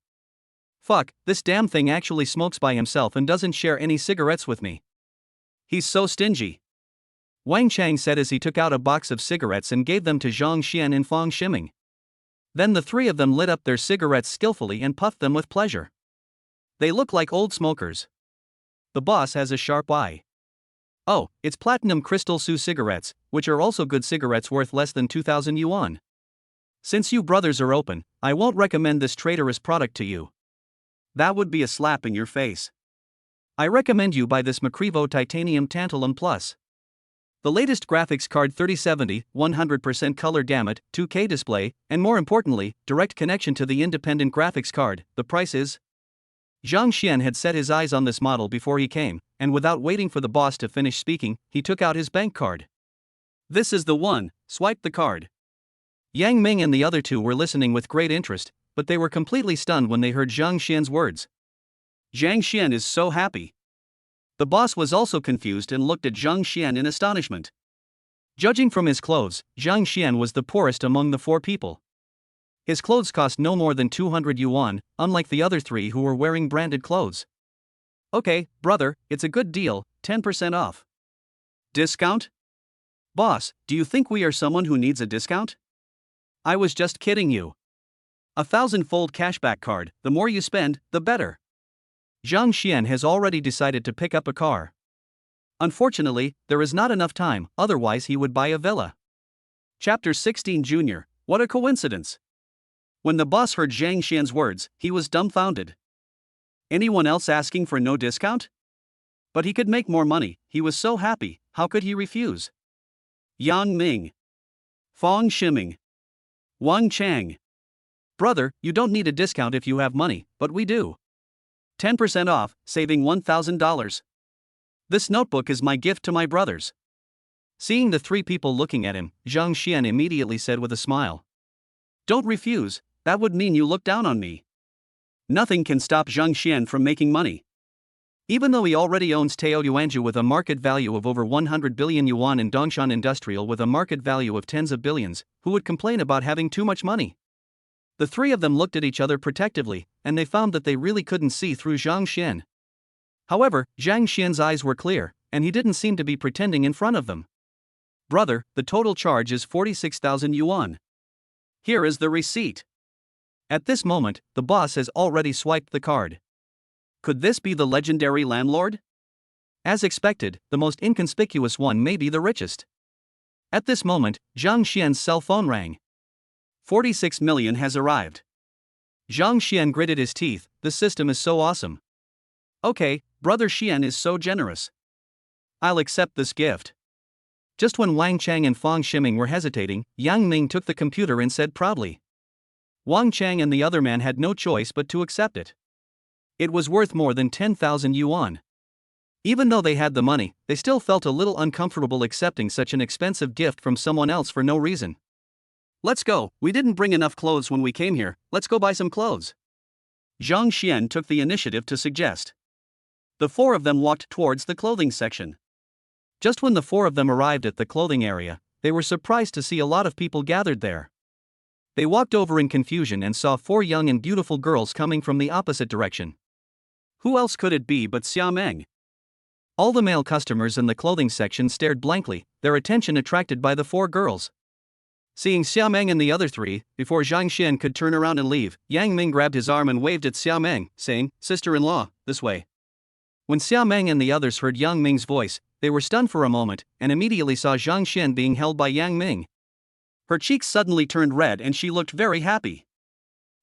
Fuck, this damn thing actually smokes by himself and doesn't share any cigarettes with me. He's so stingy. Wang Chang said as he took out a box of cigarettes and gave them to Zhang Xian and Fang Ximing. Then the three of them lit up their cigarettes skillfully and puffed them with pleasure. They look like old smokers. The boss has a sharp eye. Oh, it's platinum crystal Su cigarettes, which are also good cigarettes worth less than 2,000 yuan. Since you brothers are open, I won't recommend this traitorous product to you. That would be a slap in your face. I recommend you buy this Makrivo Titanium Tantalum Plus. The latest graphics card 3070, 100% color gamut, 2K display, and more importantly, direct connection to the independent graphics card. The price is... Zhang Xian had set his eyes on this model before he came, and without waiting for the boss to finish speaking, he took out his bank card. This is the one, swipe the card. Yang Ming and the other two were listening with great interest, but they were completely stunned when they heard Zhang Xian's words. Zhang Xian is so happy. The boss was also confused and looked at Zhang Xian in astonishment. Judging from his clothes, Zhang Xian was the poorest among the four people. His clothes cost no more than 200 yuan, unlike the other three who were wearing branded clothes. Okay, brother, it's a good deal, 10% off. Discount? Boss, do you think we are someone who needs a discount? I was just kidding you. 1,000-fold cashback card, the more you spend, the better. Zhang Xian has already decided to pick up a car. Unfortunately, there is not enough time, otherwise he would buy a villa. Chapter 16 Junior, what a coincidence. When the boss heard Zhang Xian's words, he was dumbfounded. Anyone else asking for no discount? But he could make more money, he was so happy, how could he refuse? Yang Ming, Fang Ximing, Wang Chang. Brother, you don't need a discount if you have money, but we do. 10% off, saving $1,000. This notebook is my gift to my brothers. Seeing the three people looking at him, Zhang Xian immediately said with a smile. Don't refuse, that would mean you look down on me. Nothing can stop Zhang Xian from making money. Even though he already owns Taoyuanju with a market value of over 100 billion yuan and Dongshan Industrial with a market value of tens of billions, who would complain about having too much money? The three of them looked at each other protectively, and they found that they really couldn't see through Zhang Xian. However, Zhang Xian's eyes were clear, and he didn't seem to be pretending in front of them. Brother, the total charge is 46,000 yuan. Here is the receipt. At this moment, the boss has already swiped the card. Could this be the legendary landlord? As expected, the most inconspicuous one may be the richest. At this moment, Zhang Xian's cell phone rang. 46 million has arrived. Zhang Xian gritted his teeth, the system is so awesome. Okay, brother Xian is so generous. I'll accept this gift. Just when Wang Chang and Fang Ximing were hesitating, Yang Ming took the computer and said proudly. Wang Chang and the other man had no choice but to accept it. It was worth more than 10,000 yuan. Even though they had the money, they still felt a little uncomfortable accepting such an expensive gift from someone else for no reason. Let's go, we didn't bring enough clothes when we came here, let's go buy some clothes. Zhang Xian took the initiative to suggest. The four of them walked towards the clothing section. Just when the four of them arrived at the clothing area, they were surprised to see a lot of people gathered there. They walked over in confusion and saw four young and beautiful girls coming from the opposite direction. Who else could it be but Xia Meng? All the male customers in the clothing section stared blankly, their attention attracted by the four girls. Seeing Xia Meng and the other three, before Zhang Xian could turn around and leave, Yang Ming grabbed his arm and waved at Xia Meng, saying, "Sister-in-law, this way." When Xia Meng and the others heard Yang Ming's voice, they were stunned for a moment, and immediately saw Zhang Xian being held by Yang Ming. Her cheeks suddenly turned red and she looked very happy.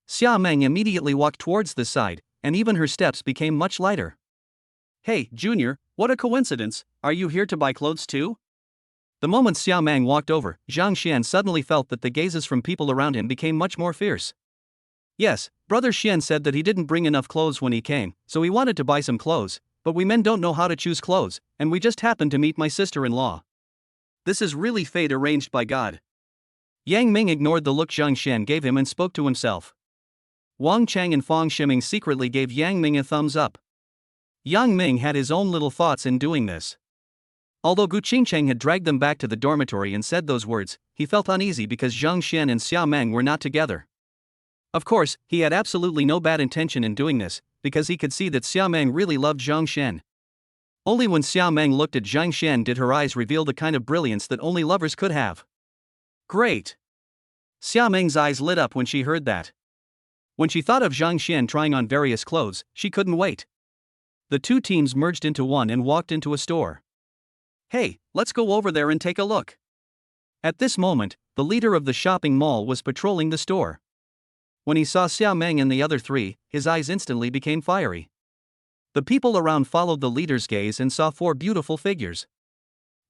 Xia Meng immediately walked towards the side, and even her steps became much lighter. Hey, Junior, what a coincidence, are you here to buy clothes too? The moment Xia Meng walked over, Zhang Xian suddenly felt that the gazes from people around him became much more fierce. Yes, brother Xian said that he didn't bring enough clothes when he came, so he wanted to buy some clothes, but we men don't know how to choose clothes, and we just happened to meet my sister-in-law. This is really fate arranged by God. Yang Ming ignored the look Zhang Xian gave him and spoke to himself. Wang Chang and Fang Ximing secretly gave Yang Ming a thumbs up. Yang Ming had his own little thoughts in doing this. Although Gu Qingcheng had dragged them back to the dormitory and said those words, he felt uneasy because Zhang Xian and Xia Meng were not together. Of course, he had absolutely no bad intention in doing this, because he could see that Xia Meng really loved Zhang Xian. Only when Xia Meng looked at Zhang Xian did her eyes reveal the kind of brilliance that only lovers could have. Great! Xia Meng's eyes lit up when she heard that. When she thought of Zhang Xian trying on various clothes, she couldn't wait. The two teams merged into one and walked into a store. Hey, let's go over there and take a look. At this moment, the leader of the shopping mall was patrolling the store. When he saw Xia Meng and the other three, his eyes instantly became fiery. The people around followed the leader's gaze and saw four beautiful figures.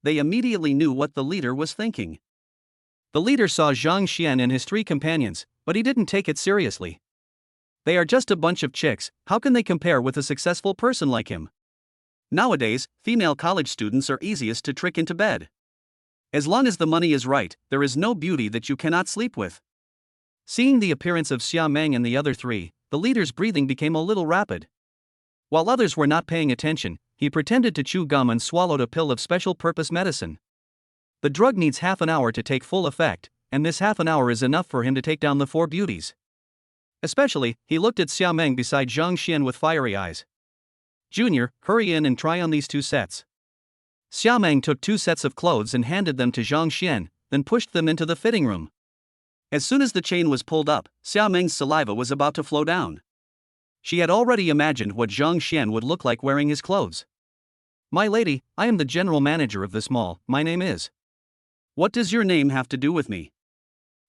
They immediately knew what the leader was thinking. The leader saw Zhang Xian and his three companions, but he didn't take it seriously. They are just a bunch of chicks, how can they compare with a successful person like him? Nowadays, female college students are easiest to trick into bed. As long as the money is right, there is no beauty that you cannot sleep with. Seeing the appearance of Xia Meng and the other three, the leader's breathing became a little rapid. While others were not paying attention, he pretended to chew gum and swallowed a pill of special purpose medicine. The drug needs half an hour to take full effect, and this half an hour is enough for him to take down the four beauties. Especially, he looked at Xia Meng beside Zhang Xian with fiery eyes. Junior, hurry in and try on these two sets. Xia Meng took two sets of clothes and handed them to Zhang Xian, then pushed them into the fitting room. As soon as the chain was pulled up, Xia Meng's saliva was about to flow down. She had already imagined what Zhang Xian would look like wearing his clothes. My lady, I am the general manager of this mall, my name is. What does your name have to do with me?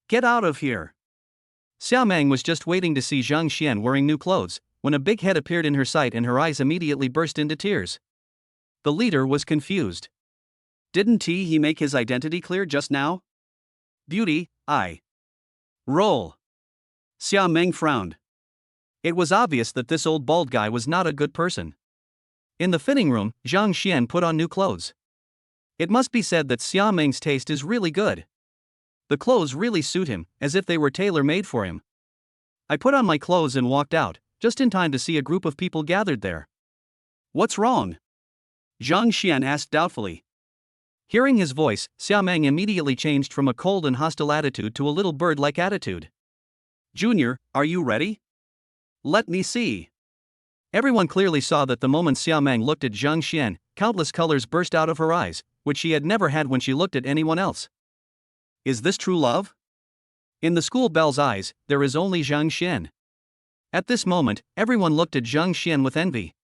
Get out of here. Xia Meng was just waiting to see Zhang Xian wearing new clothes, when a big head appeared in her sight and her eyes immediately burst into tears. The leader was confused. Didn't he make his identity clear just now? Beauty, I. Roll. Xia Meng frowned. It was obvious that this old bald guy was not a good person. In the fitting room, Zhang Xian put on new clothes. It must be said that Xia Meng's taste is really good. The clothes really suit him, as if they were tailor-made for him. I put on my clothes and walked out, just in time to see a group of people gathered there. What's wrong? Zhang Xian asked doubtfully. Hearing his voice, Xia Meng immediately changed from a cold and hostile attitude to a little bird-like attitude. Junior, are you ready? Let me see. Everyone clearly saw that the moment Xia Meng looked at Zhang Xian, countless colors burst out of her eyes, which she had never had when she looked at anyone else. Is this true love? In the school belle's eyes, there is only Zhang Xian. At this moment, everyone looked at Zhang Xian with envy.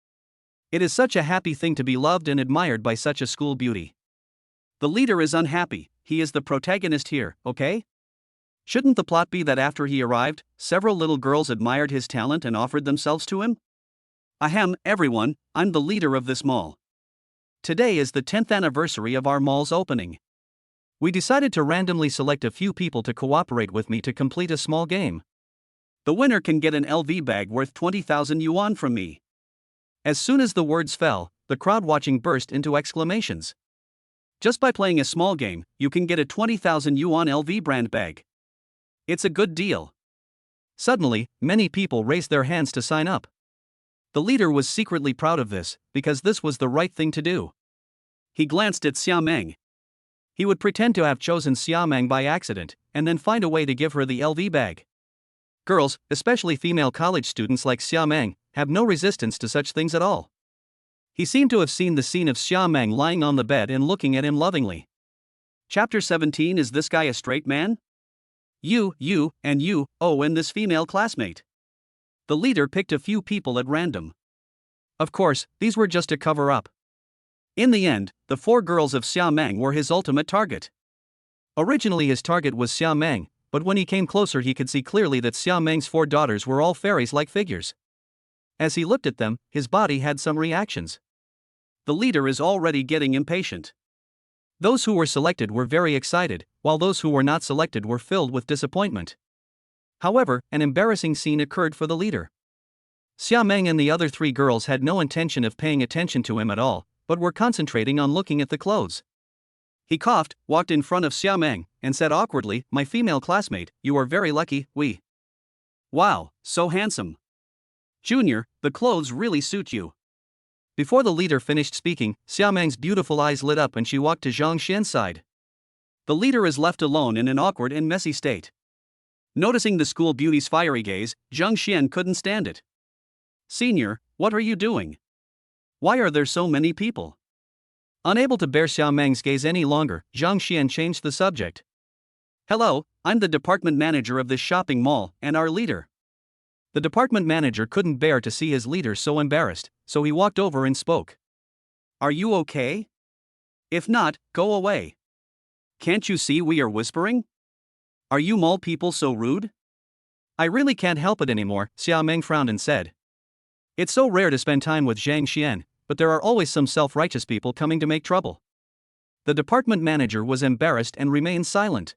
It is such a happy thing to be loved and admired by such a school beauty. The leader is unhappy, he is the protagonist here, okay? Shouldn't the plot be that after he arrived, several little girls admired his talent and offered themselves to him? Ahem, everyone, I'm the leader of this mall. Today is the 10th anniversary of our mall's opening. We decided to randomly select a few people to cooperate with me to complete a small game. The winner can get an LV bag worth 20,000 yuan from me. As soon as the words fell, the crowd watching burst into exclamations. Just by playing a small game, you can get a 20,000 yuan LV brand bag. It's a good deal. Suddenly, many people raised their hands to sign up. The leader was secretly proud of this, because this was the right thing to do. He glanced at Xia Meng. He would pretend to have chosen Xia Meng by accident, and then find a way to give her the LV bag. Girls, especially female college students like Xia Meng, have no resistance to such things at all. He seemed to have seen the scene of Xia Meng lying on the bed and looking at him lovingly. Chapter 17. Is this guy a straight man? You, and you, oh, and this female classmate. The leader picked a few people at random. Of course, these were just a cover-up. In the end, the 4 girls of Xia Meng were his ultimate target. Originally his target was Xia Meng, but when he came closer he could see clearly that Xia Meng's 4 daughters were all fairies-like figures. As he looked at them, his body had some reactions. The leader is already getting impatient. Those who were selected were very excited, while those who were not selected were filled with disappointment. However, an embarrassing scene occurred for the leader. Xia Meng and the other 3 girls had no intention of paying attention to him at all, but were concentrating on looking at the clothes. He coughed, walked in front of Xia Meng, and said awkwardly, "My female classmate, you are very lucky, we." Wow, so handsome. Junior, the clothes really suit you. Before the leader finished speaking, Xia Meng's beautiful eyes lit up and she walked to Zhang Xian's side. The leader is left alone in an awkward and messy state. Noticing the school beauty's fiery gaze, Zhang Xian couldn't stand it. Senior, what are you doing? Why are there so many people? Unable to bear Xia Meng's gaze any longer, Zhang Xian changed the subject. Hello, I'm the department manager of this shopping mall, and our leader. The department manager couldn't bear to see his leader so embarrassed, so he walked over and spoke. Are you okay? If not, go away. Can't you see we are whispering? Are you mall people so rude? I really can't help it anymore, Xia Meng frowned and said. It's so rare to spend time with Zhang Xian, but there are always some self-righteous people coming to make trouble. The department manager was embarrassed and remained silent.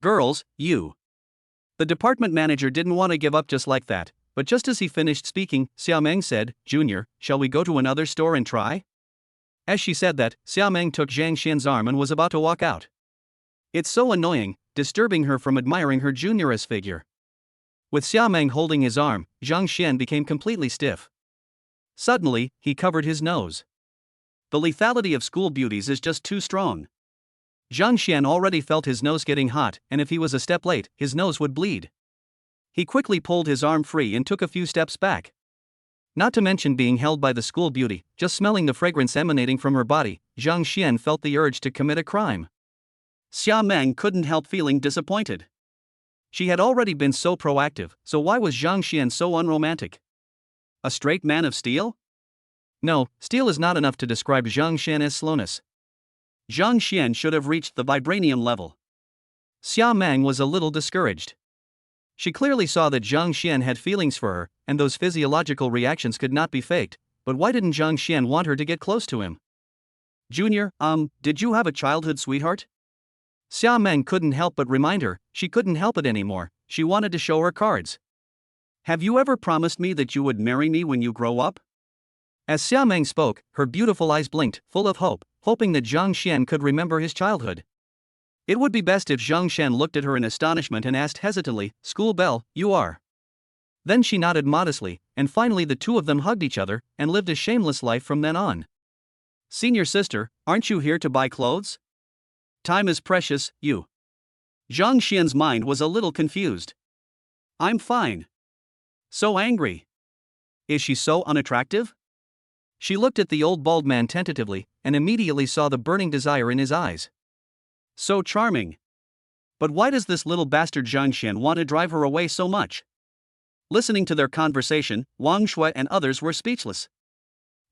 Girls, you. The department manager didn't want to give up just like that, but just as he finished speaking, Xia Meng said, Junior, shall we go to another store and try? As she said that, Xia Meng took Zhang Xian's arm and was about to walk out. It's so annoying, disturbing her from admiring her junioress figure. With Xia Meng holding his arm, Zhang Xian became completely stiff. Suddenly, he covered his nose. The lethality of school beauties is just too strong. Zhang Xian already felt his nose getting hot, and if he was a step late, his nose would bleed. He quickly pulled his arm free and took a few steps back. Not to mention being held by the school beauty, just smelling the fragrance emanating from her body, Zhang Xian felt the urge to commit a crime. Xia Meng couldn't help feeling disappointed. She had already been so proactive, so why was Zhang Xian so unromantic? A straight man of steel? No, steel is not enough to describe Zhang Xian as slowness. Zhang Xian should have reached the vibranium level. Xia Meng was a little discouraged. She clearly saw that Zhang Xian had feelings for her, and those physiological reactions could not be faked, but why didn't Zhang Xian want her to get close to him? Junior, did you have a childhood sweetheart? Xia Meng couldn't help but remind her, she couldn't help it anymore, she wanted to show her cards. Have you ever promised me that you would marry me when you grow up? As Xia Meng spoke, her beautiful eyes blinked, full of hope, hoping that Zhang Xian could remember his childhood. It would be best if Zhang Xian looked at her in astonishment and asked hesitantly, "School belle, you are?" Then she nodded modestly, and finally the two of them hugged each other and lived a shameless life from then on. Senior sister, aren't you here to buy clothes? Time is precious, you. Zhang Xian's mind was a little confused. I'm fine. So angry. Is she so unattractive? She looked at the old bald man tentatively and immediately saw the burning desire in his eyes. So charming. But why does this little bastard Zhang Xian want to drive her away so much? Listening to their conversation, Wang Shui and others were speechless.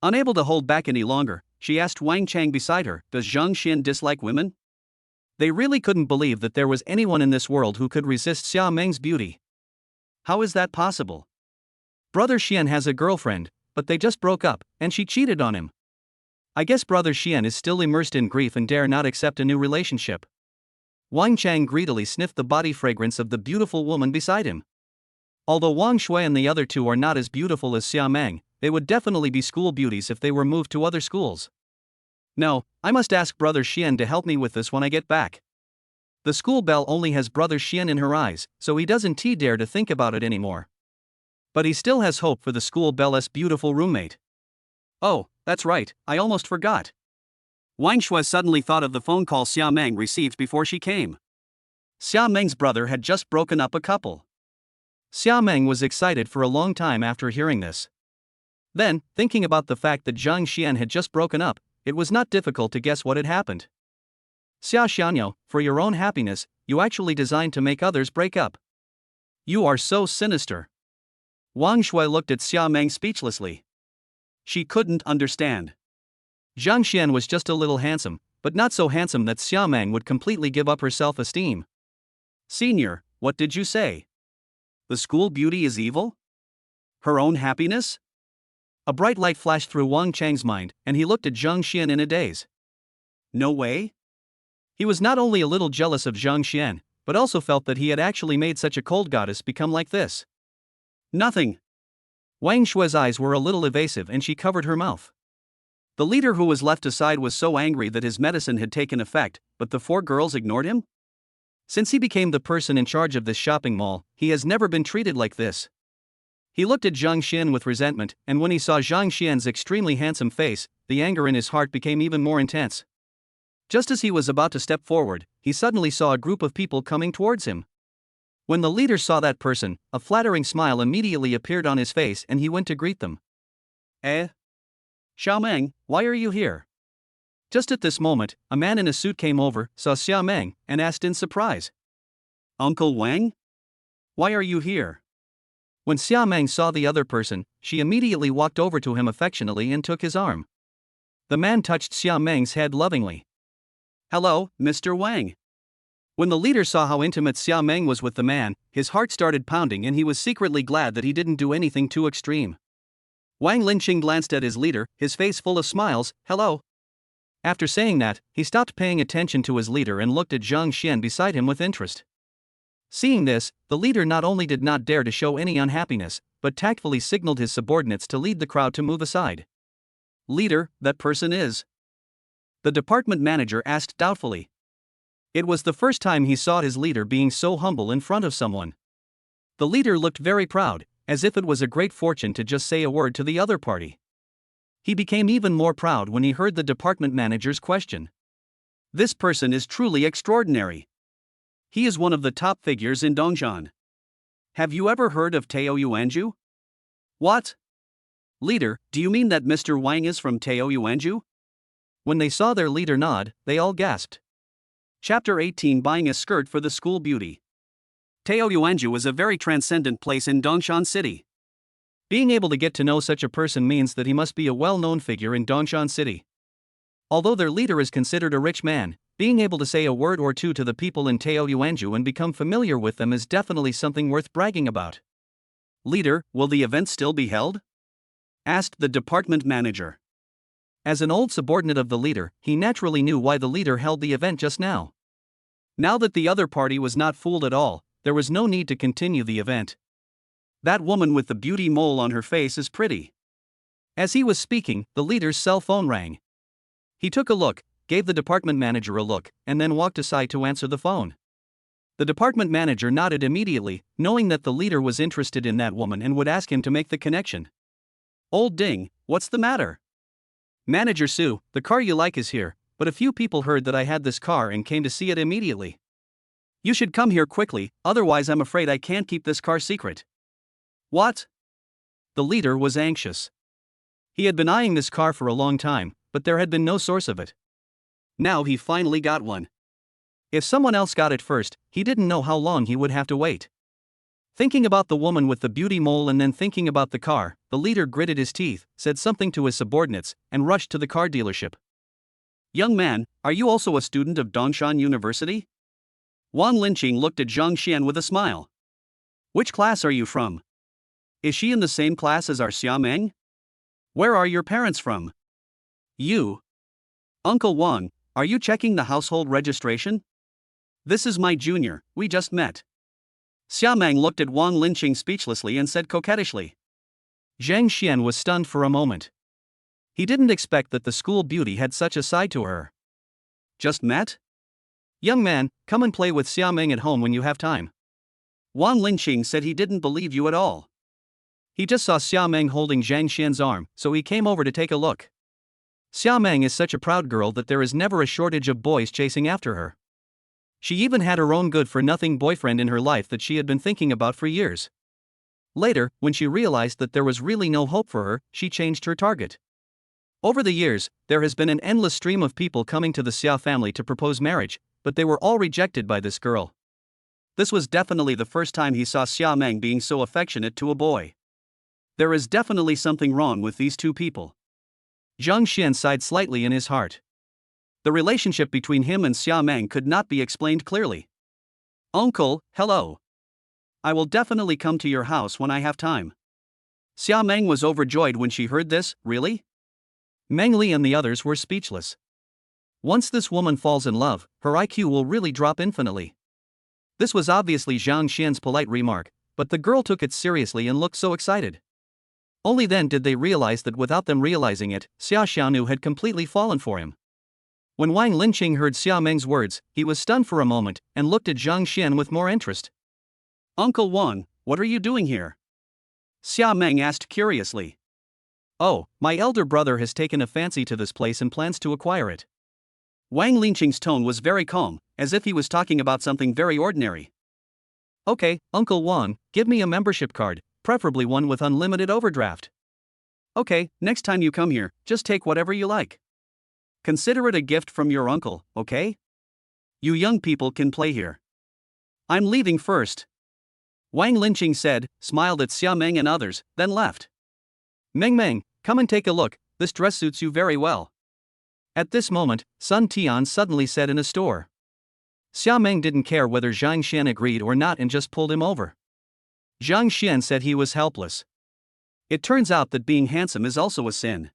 Unable to hold back any longer, she asked Wang Chang beside her, "Does Zhang Xian dislike women?" They really couldn't believe that there was anyone in this world who could resist Xia Meng's beauty. How is that possible? Brother Xian has a girlfriend, but they just broke up, and she cheated on him. I guess Brother Xian is still immersed in grief and dare not accept a new relationship. Wang Chang greedily sniffed the body fragrance of the beautiful woman beside him. Although Wang Shui and the other two are not as beautiful as Xia Meng, they would definitely be school beauties if they were moved to other schools. No, I must ask Brother Xian to help me with this when I get back. The school belle only has Brother Xian in her eyes, so he doesn't dare to think about it anymore. But he still has hope for the school belle's beautiful roommate. Oh, that's right, I almost forgot. Wang Shui suddenly thought of the phone call Xia Meng received before she came. Xia Meng's brother had just broken up a couple. Xia Meng was excited for a long time after hearing this. Then, thinking about the fact that Zhang Xian had just broken up, it was not difficult to guess what had happened. Xia Xianyou, for your own happiness, you actually designed to make others break up. You are so sinister. Wang Shui looked at Xia Meng speechlessly. She couldn't understand. Zhang Xian was just a little handsome, but not so handsome that Xia Meng would completely give up her self-esteem. Senior, what did you say? The school beauty is evil? Her own happiness? A bright light flashed through Wang Chang's mind, and he looked at Zhang Xian in a daze. No way? He was not only a little jealous of Zhang Xian, but also felt that he had actually made such a cold goddess become like this. Nothing. Wang Shui's eyes were a little evasive and she covered her mouth. The leader who was left aside was so angry that his medicine had taken effect, but the four girls ignored him? Since he became the person in charge of this shopping mall, he has never been treated like this. He looked at Zhang Xian with resentment, and when he saw Zhang Xian's extremely handsome face, the anger in his heart became even more intense. Just as he was about to step forward, he suddenly saw a group of people coming towards him. When the leader saw that person, a flattering smile immediately appeared on his face and he went to greet them. Xia Meng, why are you here? Just at this moment, a man in a suit came over, saw Xia Meng, and asked in surprise. Uncle Wang? Why are you here? When Xia Meng saw the other person, she immediately walked over to him affectionately and took his arm. The man touched Xia Meng's head lovingly. Hello, Mr. Wang. When the leader saw how intimate Xia Meng was with the man, his heart started pounding and he was secretly glad that he didn't do anything too extreme. Wang Linqing glanced at his leader, his face full of smiles. Hello. After saying that, he stopped paying attention to his leader and looked at Zhang Xian beside him with interest. Seeing this, the leader not only did not dare to show any unhappiness, but tactfully signaled his subordinates to lead the crowd to move aside. Leader, that person is? The department manager asked doubtfully. It was the first time he saw his leader being so humble in front of someone. The leader looked very proud, as if it was a great fortune to just say a word to the other party. He became even more proud when he heard the department manager's question. This person is truly extraordinary. He is one of the top figures in Dongshan. Have you ever heard of Tao Yuanju? What? Leader, do you mean that Mr. Wang is from Tao Yuanju? When they saw their leader nod, they all gasped. Chapter 18: Buying a skirt for the school beauty. Tao Yuanju is a very transcendent place in Dongshan City. Being able to get to know such a person means that he must be a well-known figure in Dongshan City. Although their leader is considered a rich man, being able to say a word or two to the people in Tao Yuanju and become familiar with them is definitely something worth bragging about. Leader, will the event still be held? Asked the department manager. As an old subordinate of the leader, he naturally knew why the leader held the event just now. Now that the other party was not fooled at all, there was no need to continue the event. That woman with the beauty mole on her face is pretty. As he was speaking, the leader's cell phone rang. He took a look, gave the department manager a look, and then walked aside to answer the phone. The department manager nodded immediately, knowing that the leader was interested in that woman and would ask him to make the connection. Old Ding, what's the matter? Manager Sue, the car you like is here, but a few people heard that I had this car and came to see it immediately. You should come here quickly, otherwise I'm afraid I can't keep this car secret. What? The leader was anxious. He had been eyeing this car for a long time, but there had been no source of it. Now he finally got one. If someone else got it first, he didn't know how long he would have to wait. Thinking about the woman with the beauty mole and then thinking about the car, the leader gritted his teeth, said something to his subordinates, and rushed to the car dealership. Young man, are you also a student of Dongshan University? Wang Linqing looked at Zhang Xian with a smile. Which class are you from? Is she in the same class as our Xia Meng? Where are your parents from? You. Uncle Wang, are you checking the household registration? This is my junior, we just met. Xia Meng looked at Wang Linqing speechlessly and said coquettishly. Zhang Xian was stunned for a moment. He didn't expect that the school beauty had such a side to her. Just met? Young man, come and play with Xia Meng at home when you have time. Wang Linqing said he didn't believe you at all. He just saw Xia Meng holding Zhang Xian's arm, so he came over to take a look. Xia Meng is such a proud girl that there is never a shortage of boys chasing after her. She even had her own good-for-nothing boyfriend in her life that she had been thinking about for years. Later, when she realized that there was really no hope for her, she changed her target. Over the years, there has been an endless stream of people coming to the Xia family to propose marriage, but they were all rejected by this girl. This was definitely the first time he saw Xia Meng being so affectionate to a boy. There is definitely something wrong with these two people. Zhang Xian sighed slightly in his heart. The relationship between him and Xia Meng could not be explained clearly. Uncle, hello. I will definitely come to your house when I have time. Xia Meng was overjoyed when she heard this. Really? Meng Li and the others were speechless. Once this woman falls in love, her IQ will really drop infinitely. This was obviously Zhang Xian's polite remark, but the girl took it seriously and looked so excited. Only then did they realize that without them realizing it, Xia Xiaonu had completely fallen for him. When Wang Linqing heard Xia Meng's words, he was stunned for a moment and looked at Zhang Xian with more interest. Uncle Wang, what are you doing here? Xia Meng asked curiously. Oh, my elder brother has taken a fancy to this place and plans to acquire it. Wang Linqing's tone was very calm, as if he was talking about something very ordinary. Okay, Uncle Wang, give me a membership card, preferably one with unlimited overdraft. Okay, next time you come here, just take whatever you like. Consider it a gift from your uncle, okay? You young people can play here. I'm leaving first. Wang Linqing said, smiled at Xia Meng and others, then left. Meng, come and take a look, this dress suits you very well. At this moment, Sun Tian suddenly said in a store. Xia Meng didn't care whether Zhang Xian agreed or not and just pulled him over. Zhang Xian said he was helpless. It turns out that being handsome is also a sin.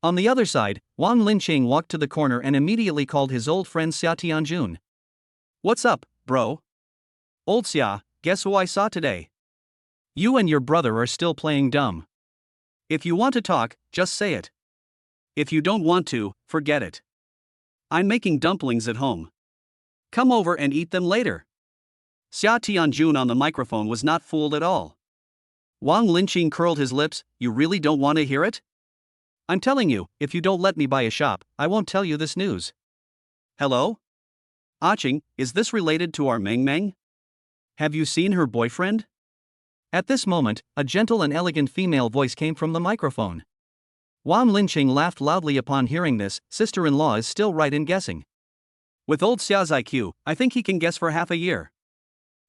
On the other side, Wang Linqing walked to the corner and immediately called his old friend Xia Tianjun. What's up, bro? Old Xia, guess who I saw today? You and your brother are still playing dumb. If you want to talk, just say it. If you don't want to, forget it. I'm making dumplings at home. Come over and eat them later. Xia Tianjun on the microphone was not fooled at all. Wang Linqing curled his lips. You really don't want to hear it? I'm telling you, if you don't let me buy a shop, I won't tell you this news. Hello? Aching, is this related to our Meng? Have you seen her boyfriend? At this moment, a gentle and elegant female voice came from the microphone. Wang Linqing laughed loudly upon hearing this. Sister-in-law is still right in guessing. With old Xia's IQ, I think he can guess for half a year.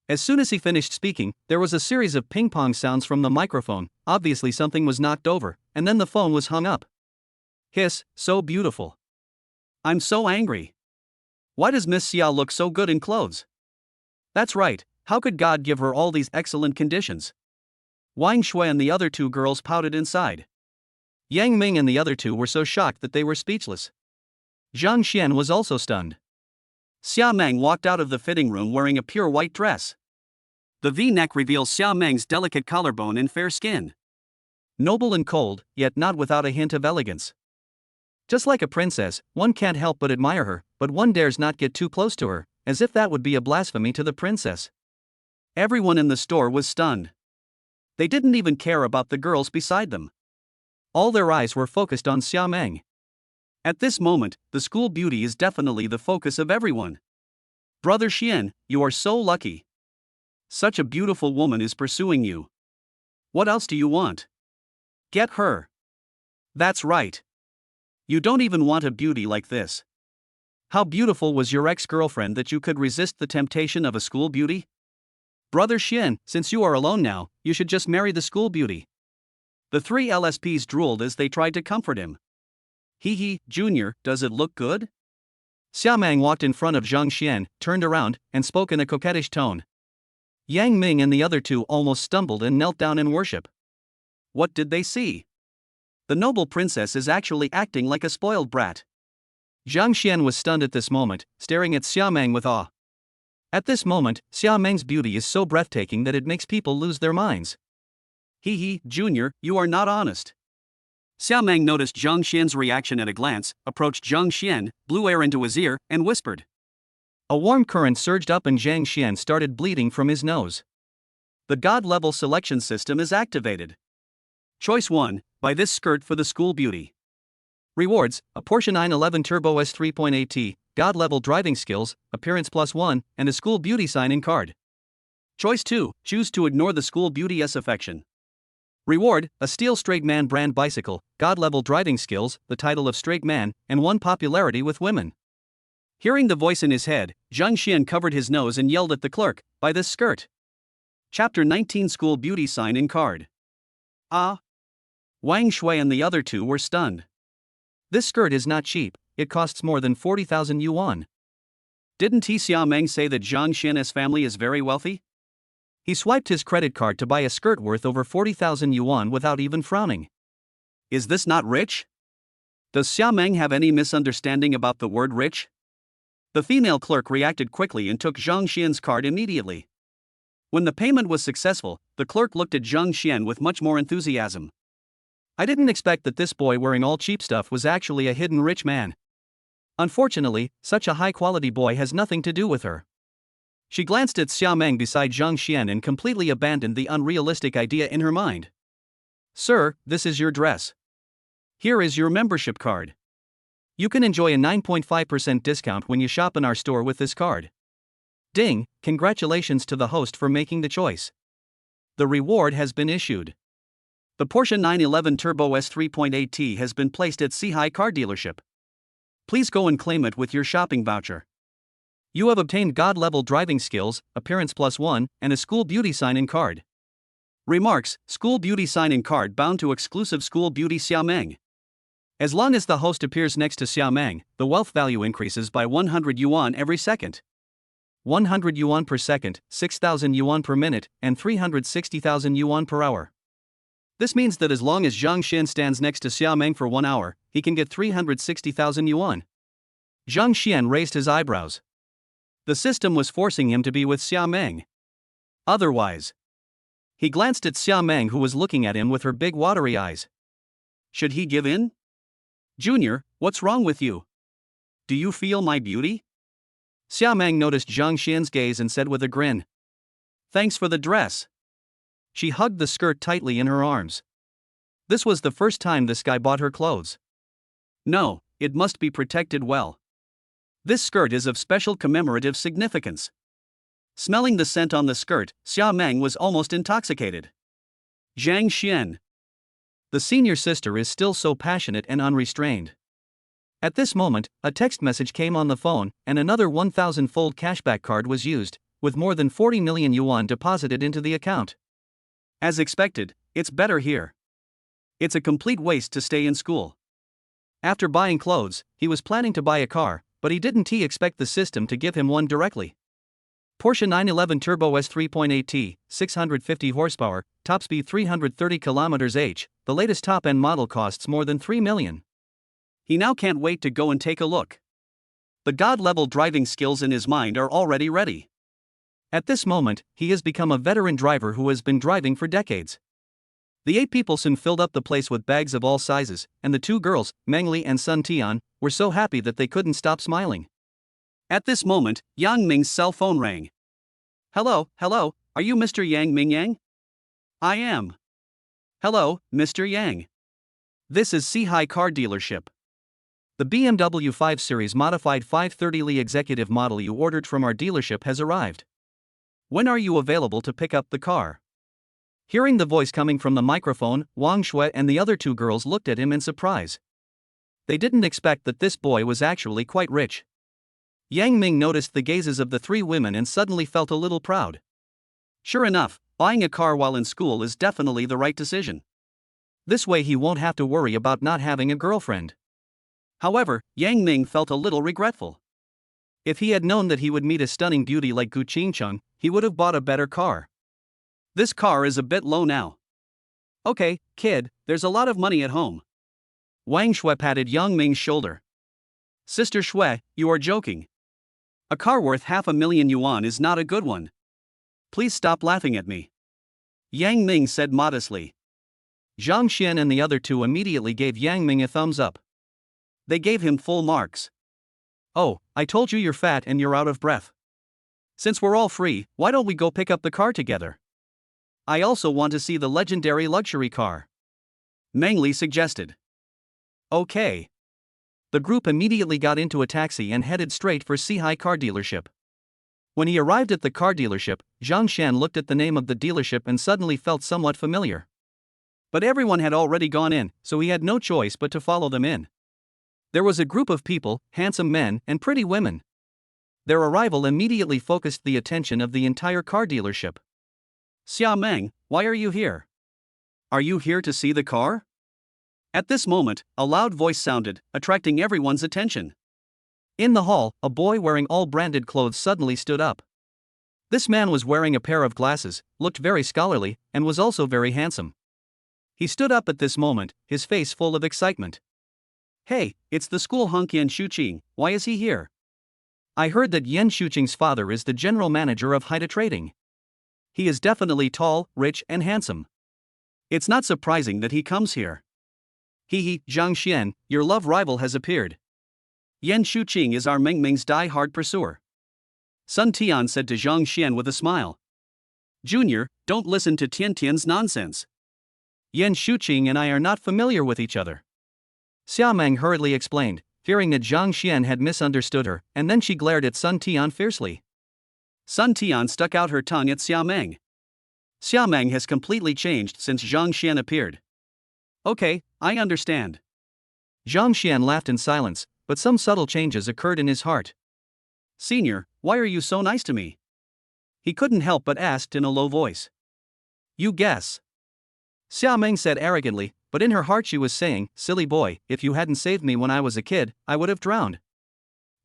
As soon as he finished speaking, there was a series of ping-pong sounds from the microphone. Obviously something was knocked over, and then the phone was hung up. Hiss, so beautiful. I'm so angry. Why does Miss Xia look so good in clothes? That's right, how could God give her all these excellent conditions? Wang Shui and the other two girls pouted inside. Yang Ming and the other two were so shocked that they were speechless. Zhang Xian was also stunned. Xia Meng walked out of the fitting room wearing a pure white dress. The V-neck reveals Xiao Meng's delicate collarbone and fair skin. Noble and cold, yet not without a hint of elegance. Just like a princess, one can't help but admire her, but one dares not get too close to her, as if that would be a blasphemy to the princess. Everyone in the store was stunned. They didn't even care about the girls beside them. All their eyes were focused on Xiao Meng. At this moment, the school beauty is definitely the focus of everyone. Brother Xian, you are so lucky. Such a beautiful woman is pursuing you. What else do you want? Get her. That's right. You don't even want a beauty like this. How beautiful was your ex-girlfriend that you could resist the temptation of a school beauty? Brother Xian, since you are alone now, you should just marry the school beauty. The three LSPs drooled as they tried to comfort him. Hee, Junior, does it look good? Xiao Meng walked in front of Zhang Xian, turned around, and spoke in a coquettish tone. Yang Ming and the other two almost stumbled and knelt down in worship. What did they see? The noble princess is actually acting like a spoiled brat. Zhang Xian was stunned at this moment, staring at Xiao Meng with awe. At this moment, Xiao Meng's beauty is so breathtaking that it makes people lose their minds. Hee, Junior, you are not honest. Xiao Meng noticed Zhang Xian's reaction at a glance, approached Zhang Xian, blew air into his ear, and whispered. A warm current surged up and Zhang Xian started bleeding from his nose. The God-level selection system is activated. Choice 1, buy this skirt for the school beauty. Rewards, a Porsche 911 Turbo S 3.8T, God-level driving skills, appearance +1, and a school beauty sign-in card. Choice 2, choose to ignore the school beauty's affection. Reward, a Steel Straight Man brand bicycle, God-level driving skills, the title of Straight Man, and 1 popularity with women. Hearing the voice in his head, Zhang Xian covered his nose and yelled at the clerk, buy this skirt. Chapter 19 School Beauty Sign-in Card. Ah! Wang Shui and the other two were stunned. This skirt is not cheap, it costs more than 40,000 yuan. Didn't Xiao Meng say that Zhang Xian's family is very wealthy? He swiped his credit card to buy a skirt worth over 40,000 yuan without even frowning. Is this not rich? Does Xiao Meng have any misunderstanding about the word rich? The female clerk reacted quickly and took Zhang Xian's card immediately. When the payment was successful, the clerk looked at Zhang Xian with much more enthusiasm. I didn't expect that this boy wearing all cheap stuff was actually a hidden rich man. Unfortunately, such a high-quality boy has nothing to do with her. She glanced at Xiao Meng beside Zhang Xian and completely abandoned the unrealistic idea in her mind. Sir, this is your dress. Here is your membership card. You can enjoy a 9.5% discount when you shop in our store with this card. Ding, congratulations to the host for making the choice. The reward has been issued. The Porsche 911 Turbo S 3.8T has been placed at Sihai Car Dealership. Please go and claim it with your shopping voucher. You have obtained God-level driving skills, appearance +1, and a school beauty sign-in card. Remarks, school beauty sign-in card bound to exclusive school beauty Xiao Meng. As long as the host appears next to Xiao Meng, the wealth value increases by 100 yuan every second. 100 yuan per second, 6,000 yuan per minute, and 360,000 yuan per hour. This means that as long as Zhang Xian stands next to Xiao Meng for 1 hour, he can get 360,000 yuan. Zhang Xian raised his eyebrows. The system was forcing him to be with Xiao Meng. Otherwise. He glanced at Xiao Meng, who was looking at him with her big watery eyes. Should he give in? Junior, what's wrong with you? Do you feel my beauty? Xiao Meng noticed Zhang Xian's gaze and said with a grin. Thanks for the dress. She hugged the skirt tightly in her arms. This was the first time this guy bought her clothes. No, it must be protected well. This skirt is of special commemorative significance. Smelling the scent on the skirt, Xiao Meng was almost intoxicated. Zhang Xian. The senior sister is still so passionate and unrestrained. At this moment, a text message came on the phone, and another 1,000-fold cashback card was used, with more than 40 million yuan deposited into the account. As expected, it's better here. It's a complete waste to stay in school. After buying clothes, he was planning to buy a car, but he didn't expect the system to give him one directly. Porsche 911 Turbo S 3.8T, 650 horsepower, top speed 330 km/h, the latest top-end model costs more than 3 million. He now can't wait to go and take a look. The God-level driving skills in his mind are already ready. At this moment, he has become a veteran driver who has been driving for decades. The 8 people soon filled up the place with bags of all sizes, and the 2 girls, Mengli and Sun Tian, were so happy that they couldn't stop smiling. At this moment, Yang Ming's cell phone rang. Hello, are you Mr. Yang Ming Yang? I am. Hello, Mr. Yang. This is Sihai Car Dealership. The BMW 5 Series Modified 530li executive model you ordered from our dealership has arrived. When are you available to pick up the car? Hearing the voice coming from the microphone, Wang Shui and the other 2 girls looked at him in surprise. They didn't expect that this boy was actually quite rich. Yang Ming noticed the gazes of the 3 women and suddenly felt a little proud. Sure enough, buying a car while in school is definitely the right decision. This way he won't have to worry about not having a girlfriend. However, Yang Ming felt a little regretful. If he had known that he would meet a stunning beauty like Gu Qingcheng, he would have bought a better car. This car is a bit low now. Okay, kid, there's a lot of money at home. Wang Shui patted Yang Ming's shoulder. Sister Shui, you are joking. A car worth 500,000 yuan is not a good one. Please stop laughing at me. Yang Ming said modestly. Zhang Xian and the other 2 immediately gave Yang Ming a thumbs up. They gave him full marks. Oh, I told you you're fat and you're out of breath. Since we're all free, why don't we go pick up the car together? I also want to see the legendary luxury car. Meng Li suggested. Okay. The group immediately got into a taxi and headed straight for Sihai Car Dealership. When he arrived at the car dealership, Zhang Xian looked at the name of the dealership and suddenly felt somewhat familiar. But everyone had already gone in, so he had no choice but to follow them in. There was a group of people, handsome men and pretty women. Their arrival immediately focused the attention of the entire car dealership. Xia Meng, why are you here? Are you here to see the car? At this moment, a loud voice sounded, attracting everyone's attention. In the hall, a boy wearing all branded clothes suddenly stood up. This man was wearing a pair of glasses, looked very scholarly, and was also very handsome. He stood up at this moment, his face full of excitement. Hey, it's the school hunk Yan Shuqing, why is he here? I heard that Yan Shuqing's father is the general manager of Haida Trading. He is definitely tall, rich, and handsome. It's not surprising that he comes here. Hee, Zhang Xian, your love rival has appeared. Yan Shuqing is our Meng Ming's die-hard pursuer. Sun Tian said to Zhang Xian with a smile. Junior, don't listen to Tian Tian's nonsense. Yan Shuqing and I are not familiar with each other. Xia Meng hurriedly explained, fearing that Zhang Xian had misunderstood her, and then she glared at Sun Tian fiercely. Sun Tian stuck out her tongue at Xia Meng. Xia Meng has completely changed since Zhang Xian appeared. Okay, I understand. Zhang Xian laughed in silence, but some subtle changes occurred in his heart. Senior, why are you so nice to me? He couldn't help but asked in a low voice. You guess. Xia Meng said arrogantly, but in her heart she was saying, silly boy, if you hadn't saved me when I was a kid, I would have drowned.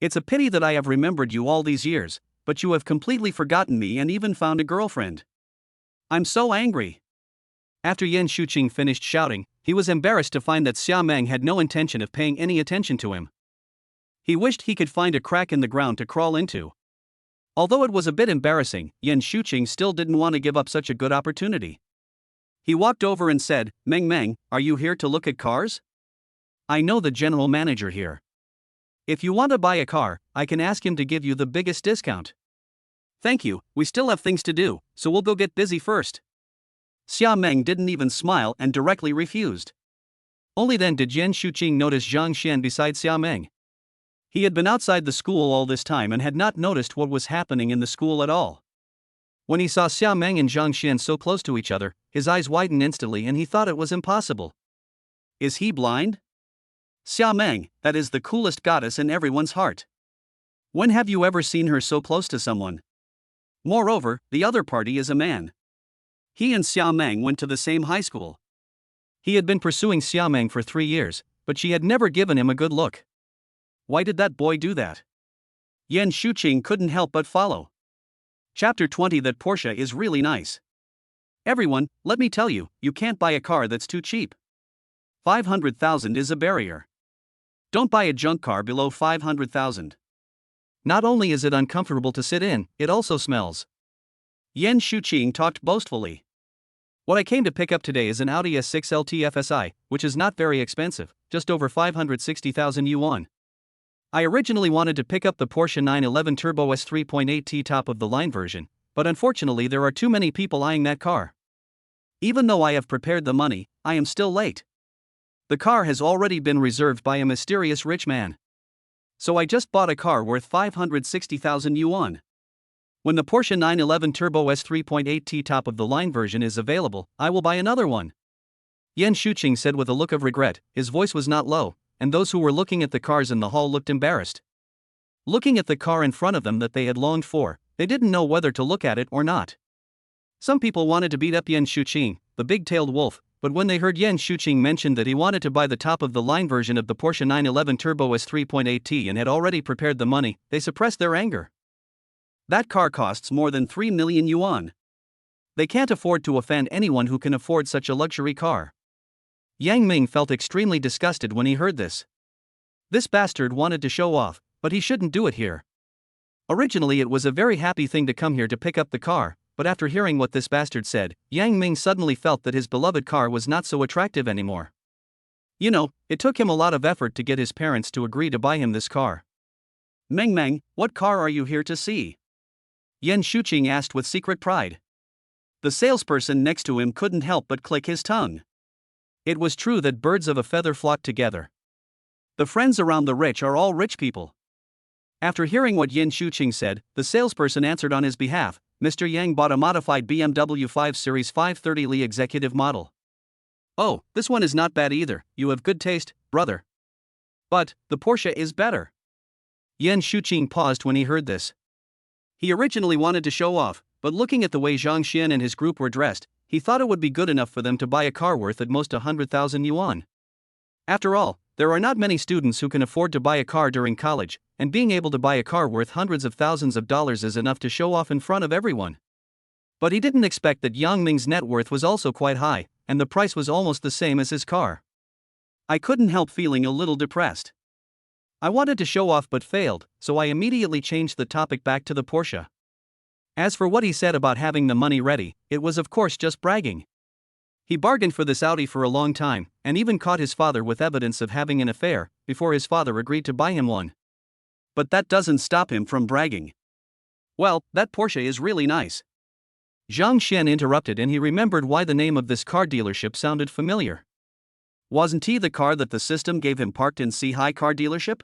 It's a pity that I have remembered you all these years, but you have completely forgotten me and even found a girlfriend. I'm so angry. After Yan Shuqing finished shouting, he was embarrassed to find that Xia Meng had no intention of paying any attention to him. He wished he could find a crack in the ground to crawl into. Although it was a bit embarrassing, Yan Shuqing still didn't want to give up such a good opportunity. He walked over and said, Meng, are you here to look at cars? I know the general manager here. If you want to buy a car, I can ask him to give you the biggest discount. Thank you, we still have things to do, so we'll go get busy first. Xia Meng didn't even smile and directly refused. Only then did Yan Shuqing notice Zhang Xian beside Xia Meng. He had been outside the school all this time and had not noticed what was happening in the school at all. When he saw Xia Meng and Zhang Xian so close to each other, his eyes widened instantly and he thought it was impossible. Is he blind? Xia Meng, that is the coolest goddess in everyone's heart. When have you ever seen her so close to someone? Moreover, the other party is a man. He and Xia Meng went to the same high school. He had been pursuing Xia Meng for 3 years, but she had never given him a good look. Why did that boy do that? Yan Shuqing couldn't help but follow. Chapter 20. That Porsche is really nice. Everyone, let me tell you, you can't buy a car that's too cheap. 500,000 is a barrier. Don't buy a junk car below 500,000. Not only is it uncomfortable to sit in, it also smells. Yan Shuqing talked boastfully. What I came to pick up today is an Audi S6 LTFSI, which is not very expensive, just over 560,000 yuan. I originally wanted to pick up the Porsche 911 Turbo S 3.8T top-of-the-line version, but unfortunately there are too many people eyeing that car. Even though I have prepared the money, I am still late. The car has already been reserved by a mysterious rich man. So I just bought a car worth 560,000 yuan. When the Porsche 911 Turbo S 3.8T top-of-the-line version is available, I will buy another one. Yan Shuqing said with a look of regret. His voice was not low, and those who were looking at the cars in the hall looked embarrassed. Looking at the car in front of them that they had longed for, they didn't know whether to look at it or not. Some people wanted to beat up Yan Shuqing, the big-tailed wolf, but when they heard Yan Shuqing mention that he wanted to buy the top-of-the-line version of the Porsche 911 Turbo S 3.8T and had already prepared the money, they suppressed their anger. That car costs more than 3 million yuan. They can't afford to offend anyone who can afford such a luxury car. Yang Ming felt extremely disgusted when he heard this. This bastard wanted to show off, but he shouldn't do it here. Originally it was a very happy thing to come here to pick up the car, but after hearing what this bastard said, Yang Ming suddenly felt that his beloved car was not so attractive anymore. You know, it took him a lot of effort to get his parents to agree to buy him this car. Meng, what car are you here to see? Yan Shuqing asked with secret pride. The salesperson next to him couldn't help but click his tongue. It was true that birds of a feather flock together. The friends around the rich are all rich people. After hearing what Yan Shuqing said, the salesperson answered on his behalf. Mr. Yang bought a modified BMW 5 Series 530 Li executive model. Oh, this one is not bad either, you have good taste, brother. But, the Porsche is better. Yan Shuqing paused when he heard this. He originally wanted to show off, but looking at the way Zhang Xian and his group were dressed, he thought it would be good enough for them to buy a car worth at most 100,000 yuan. After all, there are not many students who can afford to buy a car during college, and being able to buy a car worth hundreds of thousands of dollars is enough to show off in front of everyone. But he didn't expect that Yang Ming's net worth was also quite high, and the price was almost the same as his car. I couldn't help feeling a little depressed. I wanted to show off but failed, so I immediately changed the topic back to the Porsche. As for what he said about having the money ready, it was of course just bragging. He bargained for this Audi for a long time, and even caught his father with evidence of having an affair, before his father agreed to buy him one. But that doesn't stop him from bragging. Well, that Porsche is really nice. Zhang Xian interrupted and he remembered why the name of this car dealership sounded familiar. Wasn't he the car that the system gave him parked in C-High car dealership?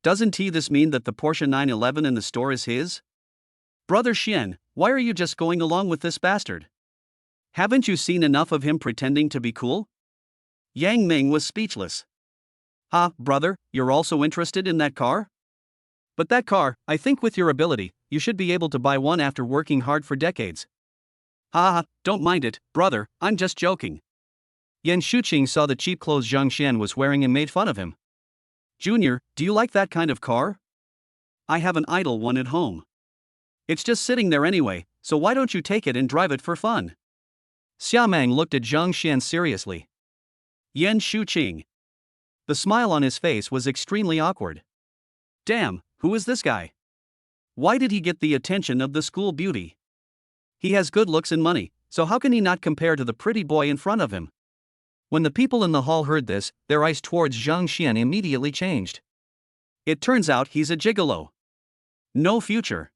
Doesn't this mean that the Porsche 911 in the store is his? Brother Xian, why are you just going along with this bastard? Haven't you seen enough of him pretending to be cool? Yang Ming was speechless. Brother, you're also interested in that car? But that car, I think with your ability, you should be able to buy one after working hard for decades. Don't mind it, brother, I'm just joking. Yan Shuqing saw the cheap clothes Zhang Xian was wearing and made fun of him. Junior, do you like that kind of car? I have an idle one at home. It's just sitting there anyway, so why don't you take it and drive it for fun? Xiamang looked at Zhang Xian seriously. Yan Shuqing. The smile on his face was extremely awkward. Damn, who is this guy? Why did he get the attention of the school beauty? He has good looks and money, so how can he not compare to the pretty boy in front of him? When the people in the hall heard this, their eyes towards Zhang Xian immediately changed. It turns out he's a gigolo. No future.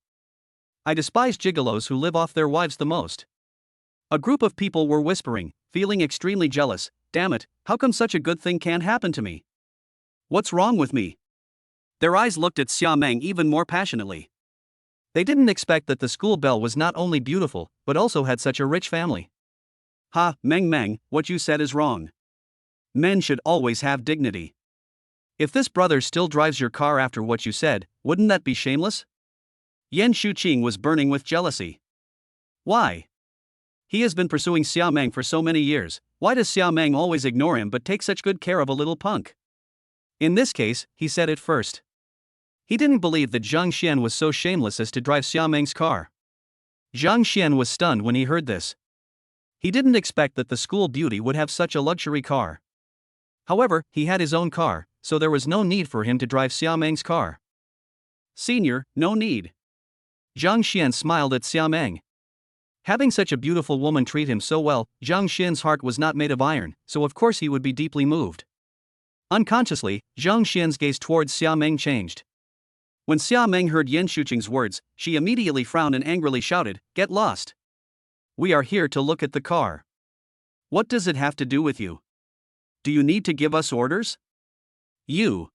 I despise gigolos who live off their wives the most. A group of people were whispering, feeling extremely jealous. Damn it, how come such a good thing can't happen to me? What's wrong with me? Their eyes looked at Xiamang even more passionately. They didn't expect that the school belle was not only beautiful, but also had such a rich family. Meng, what you said is wrong. Men should always have dignity. If this brother still drives your car after what you said, wouldn't that be shameless? Yan Shuqing was burning with jealousy. Why? He has been pursuing Xiamang for so many years, why does Xiamang always ignore him but take such good care of a little punk? In this case, he said it first. He didn't believe that Zhang Xian was so shameless as to drive Xiamang's car. Zhang Xian was stunned when he heard this. He didn't expect that the school beauty would have such a luxury car. However, he had his own car, so there was no need for him to drive Xiamang's car. Senior, no need. Zhang Xian smiled at Xiamang. Having such a beautiful woman treat him so well, Zhang Xian's heart was not made of iron, so of course he would be deeply moved. Unconsciously, Zhang Xian's gaze towards Xia Meng changed. When Xia Meng heard Yan Shuqing's words, she immediately frowned and angrily shouted, "Get lost! We are here to look at the car. What does it have to do with you? Do you need to give us orders? You."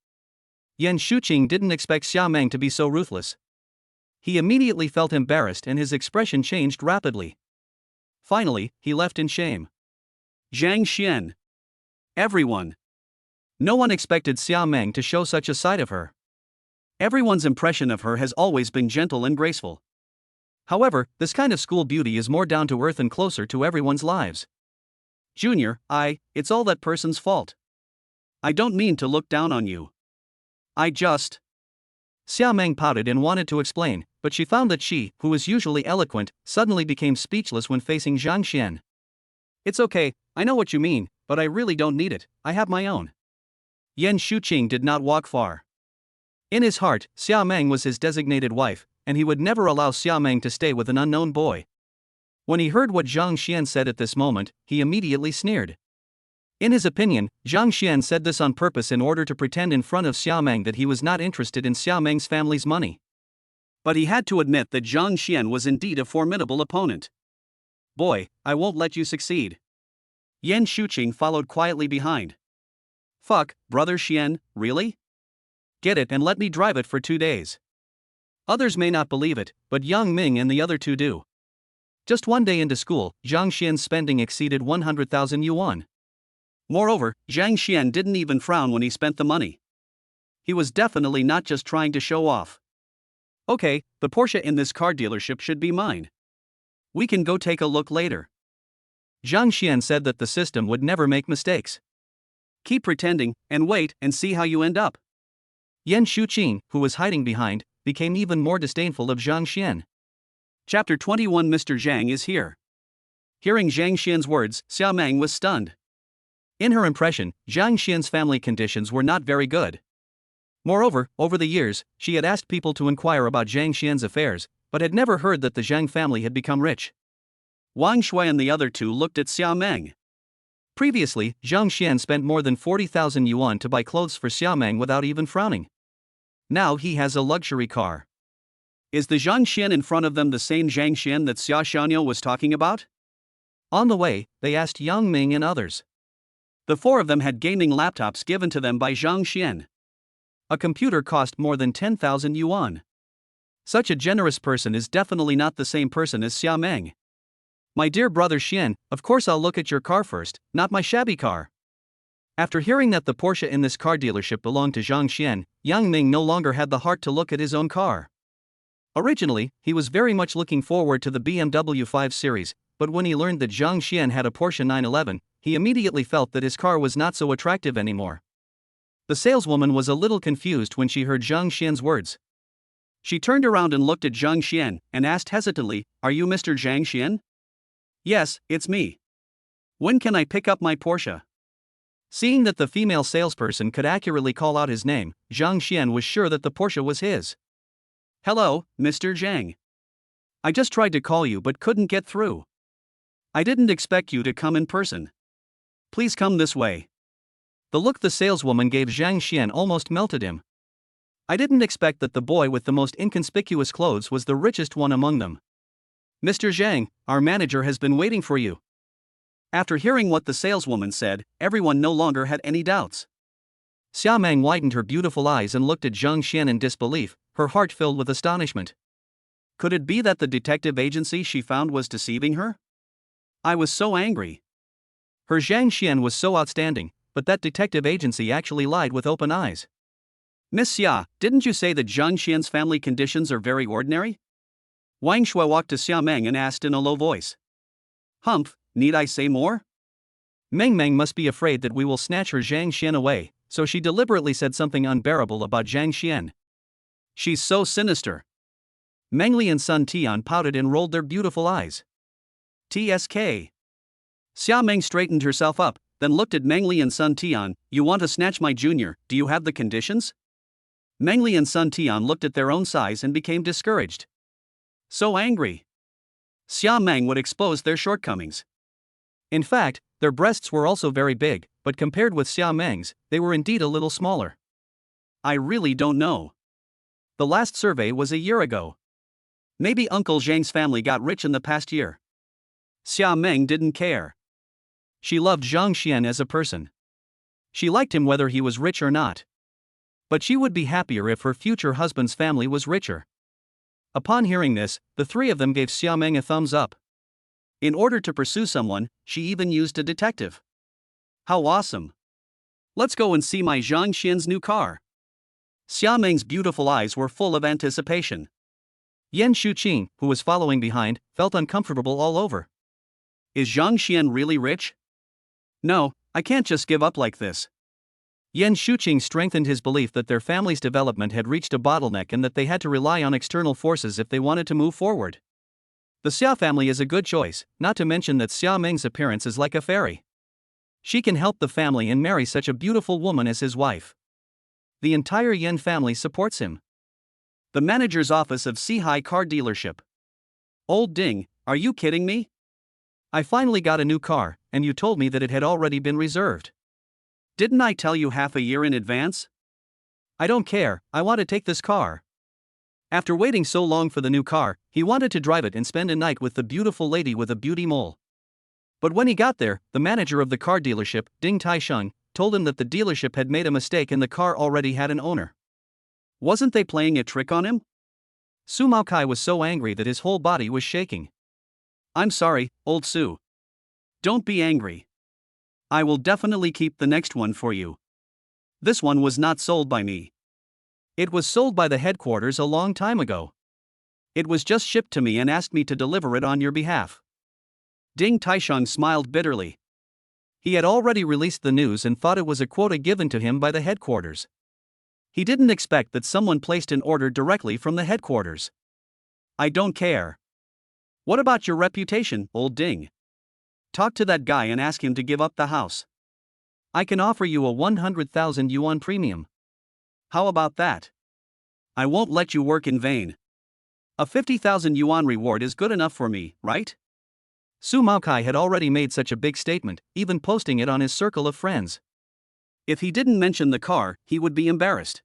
Yan Shuqing didn't expect Xia Meng to be so ruthless. He immediately felt embarrassed and his expression changed rapidly. Finally, he left in shame. Zhang Xian. Everyone. No one expected Xia Meng to show such a side of her. Everyone's impression of her has always been gentle and graceful. However, this kind of school beauty is more down to earth and closer to everyone's lives. Junior, it's all that person's fault. I don't mean to look down on you. Xia Meng pouted and wanted to explain, but she found that she, who was usually eloquent, suddenly became speechless when facing Zhang Xian. It's okay, I know what you mean, but I really don't need it, I have my own. Yan Shuqing did not walk far. In his heart, Xia Meng was his designated wife, and he would never allow Xia Meng to stay with an unknown boy. When he heard what Zhang Xian said at this moment, he immediately sneered. In his opinion, Zhang Xian said this on purpose in order to pretend in front of Xia Meng that he was not interested in Xia Meng's family's money. But he had to admit that Zhang Xian was indeed a formidable opponent. Boy, I won't let you succeed. Yan Shuqing followed quietly behind. Fuck, brother Xian, really? Get it and let me drive it for 2 days. Others may not believe it, but Yang Ming and the other two do. Just 1 day into school, Zhang Xian's spending exceeded 100,000 yuan. Moreover, Zhang Xian didn't even frown when he spent the money. He was definitely not just trying to show off. Okay, the Porsche in this car dealership should be mine. We can go take a look later. Zhang Xian said that the system would never make mistakes. Keep pretending, and wait and see how you end up. Yan Shuqing, who was hiding behind, became even more disdainful of Zhang Xian. Chapter 21 Mr. Zhang is here. Hearing Zhang Xian's words, Xia Meng was stunned. In her impression, Zhang Xian's family conditions were not very good. Moreover, over the years, she had asked people to inquire about Zhang Xian's affairs, but had never heard that the Zhang family had become rich. Wang Shui and the other two looked at Xia Meng. Previously, Zhang Xian spent more than 40,000 yuan to buy clothes for Xia Meng without even frowning. Now he has a luxury car. Is the Zhang Xian in front of them the same Zhang Xian that Xia Xianyo was talking about? On the way, they asked Yang Ming and others. The 4 of them had gaming laptops given to them by Zhang Xian. A computer cost more than 10,000 yuan. Such a generous person is definitely not the same person as Xia Meng. My dear brother Xian, of course I'll look at your car first, not my shabby car. After hearing that the Porsche in this car dealership belonged to Zhang Xian, Yang Ming no longer had the heart to look at his own car. Originally, he was very much looking forward to the BMW 5 Series, but when he learned that Zhang Xian had a Porsche 911, he immediately felt that his car was not so attractive anymore. The saleswoman was a little confused when she heard Zhang Xian's words. She turned around and looked at Zhang Xian, and asked hesitantly, "Are you Mr. Zhang Xian?" "Yes, it's me. When can I pick up my Porsche?" Seeing that the female salesperson could accurately call out his name, Zhang Xian was sure that the Porsche was his. "Hello, Mr. Zhang. I just tried to call you but couldn't get through. I didn't expect you to come in person. Please come this way." The look the saleswoman gave Zhang Xian almost melted him. I didn't expect that the boy with the most inconspicuous clothes was the richest one among them. "Mr. Zhang, our manager has been waiting for you." After hearing what the saleswoman said, everyone no longer had any doubts. Xia Meng widened her beautiful eyes and looked at Zhang Xian in disbelief, her heart filled with astonishment. Could it be that the detective agency she found was deceiving her? I was so angry. Her Zhang Xian was so outstanding, but that detective agency actually lied with open eyes. "Miss Xia, didn't you say that Zhang Xian's family conditions are very ordinary?" Wang Shui walked to Xia Meng and asked in a low voice. "Humph, need I say more?" Meng Meng must be afraid that we will snatch her Zhang Xian away, so she deliberately said something unbearable about Zhang Xian. She's so sinister. Meng Li and Sun Tian pouted and rolled their beautiful eyes. TSK. Xia Meng straightened herself up, then looked at Meng Li and Sun Tian. "You want to snatch my junior, do you have the conditions?" Meng Li and Sun Tian looked at their own size and became discouraged. So angry. Xia Meng would expose their shortcomings. In fact, their breasts were also very big, but compared with Xia Meng's, they were indeed a little smaller. I really don't know. The last survey was a year ago. Maybe Uncle Zhang's family got rich in the past year. Xia Meng didn't care. She loved Zhang Xian as a person. She liked him whether he was rich or not. But she would be happier if her future husband's family was richer. Upon hearing this, the three of them gave Xia Meng a thumbs up. In order to pursue someone, she even used a detective. How awesome! Let's go and see my Zhang Xian's new car. Xia Meng's beautiful eyes were full of anticipation. Yan Shuqing, who was following behind, felt uncomfortable all over. Is Zhang Xian really rich? No, I can't just give up like this. Yan Shuqing strengthened his belief that their family's development had reached a bottleneck and that they had to rely on external forces if they wanted to move forward. The Xia family is a good choice, not to mention that Xia Meng's appearance is like a fairy. She can help the family and marry such a beautiful woman as his wife. The entire Yan family supports him. The manager's office of Sihai car dealership. Old Ding, are you kidding me? I finally got a new car, and you told me that it had already been reserved. Didn't I tell you half a year in advance? I don't care, I want to take this car. After waiting so long for the new car, he wanted to drive it and spend a night with the beautiful lady with a beauty mole. But when he got there, the manager of the car dealership, Ding Taisheng, told him that the dealership had made a mistake and the car already had an owner. Wasn't they playing a trick on him? Su Maokai was so angry that his whole body was shaking. I'm sorry, old Su. Don't be angry. I will definitely keep the next one for you. This one was not sold by me. It was sold by the headquarters a long time ago. It was just shipped to me and asked me to deliver it on your behalf. Ding Taisheng smiled bitterly. He had already released the news and thought it was a quota given to him by the headquarters. He didn't expect that someone placed an order directly from the headquarters. I don't care. What about your reputation, old Ding? Talk to that guy and ask him to give up the house. I can offer you a 100,000 yuan premium. How about that? I won't let you work in vain. A 50,000 yuan reward is good enough for me, right? Su Maokai had already made such a big statement, even posting it on his circle of friends. If he didn't mention the car, he would be embarrassed.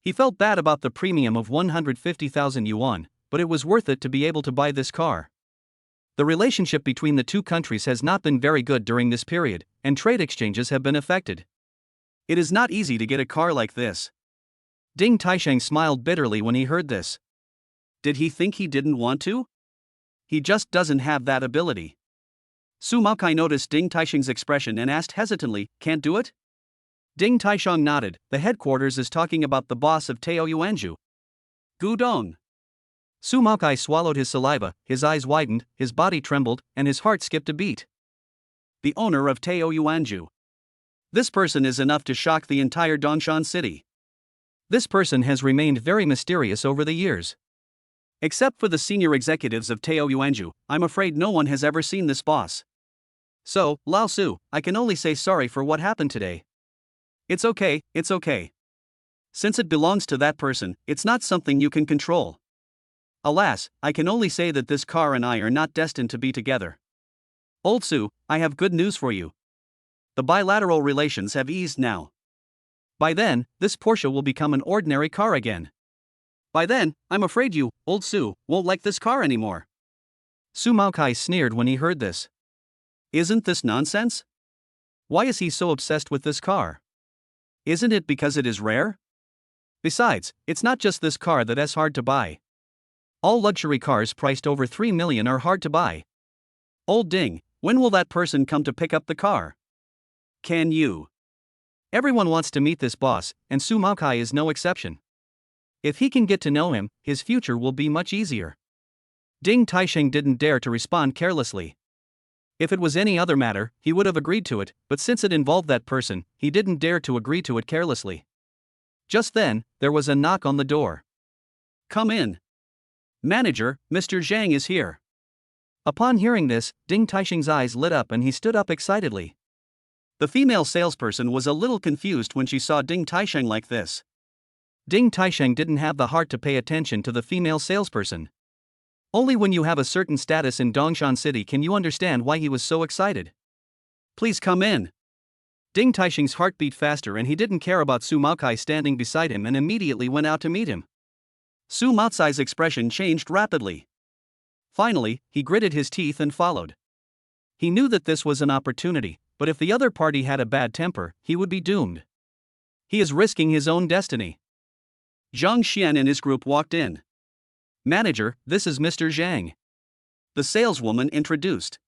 He felt bad about the premium of 150,000 yuan, but it was worth it to be able to buy this car. The relationship between the two countries has not been very good during this period, and trade exchanges have been affected. It is not easy to get a car like this. Ding Taisheng smiled bitterly when he heard this. Did he think he didn't want to? He just doesn't have that ability. Su Maokai noticed Ding Taisheng's expression and asked hesitantly, can't do it? Ding Taisheng nodded. The headquarters is talking about the boss of Tao Yuanzhu. Gudong. Su Maokai swallowed his saliva, his eyes widened, his body trembled, and his heart skipped a beat. The owner of Tao Yuanzhu. This person is enough to shock the entire Dongshan city. This person has remained very mysterious over the years. Except for the senior executives of Tao Yuanzhu, I'm afraid no one has ever seen this boss. So, Lao Su, I can only say sorry for what happened today. It's okay, it's okay. Since it belongs to that person, it's not something you can control. Alas, I can only say that this car and I are not destined to be together. Old Su, I have good news for you. The bilateral relations have eased now. By then, this Porsche will become an ordinary car again. By then, I'm afraid you, old Su, won't like this car anymore. Su Maokai sneered when he heard this. Isn't this nonsense? Why is he so obsessed with this car? Isn't it because it is rare? Besides, it's not just this car that is hard to buy. All luxury cars priced over 3 million are hard to buy. Old Ding, when will that person come to pick up the car? Can you? Everyone wants to meet this boss, and Su Maokai is no exception. If he can get to know him, his future will be much easier. Ding Taisheng didn't dare to respond carelessly. If it was any other matter, he would have agreed to it, but since it involved that person, he didn't dare to agree to it carelessly. Just then, there was a knock on the door. Come in. Manager, Mr. Zhang is here. Upon hearing this, Ding Taisheng's eyes lit up and he stood up excitedly. The female salesperson was a little confused when she saw Ding Taisheng like this. Ding Taisheng didn't have the heart to pay attention to the female salesperson. Only when you have a certain status in Dongshan City can you understand why he was so excited. Please come in. Ding Taisheng's heart beat faster and he didn't care about Su Maokai standing beside him and immediately went out to meet him. Su Maocai's expression changed rapidly. Finally, he gritted his teeth and followed. He knew that this was an opportunity, but if the other party had a bad temper, he would be doomed. He is risking his own destiny. Zhang Xian and his group walked in. Manager, this is Mr. Zhang. The saleswoman introduced.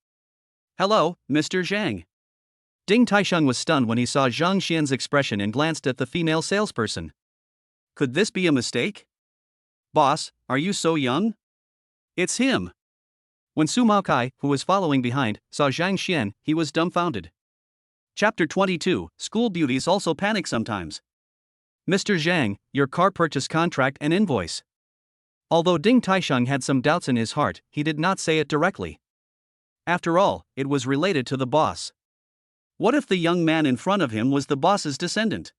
Hello, Mr. Zhang. Ding Taisheng was stunned when he saw Zhang Xian's expression and glanced at the female salesperson. Could this be a mistake? Boss, are you so young? It's him. When Su Maokai, who was following behind, saw Zhang Xian, he was dumbfounded. Chapter 22, School Beauties Also Panic Sometimes. Mr. Zhang, your car purchase contract and invoice. Although Ding Taisheng had some doubts in his heart, he did not say it directly. After all, it was related to the boss. What if the young man in front of him was the boss's descendant?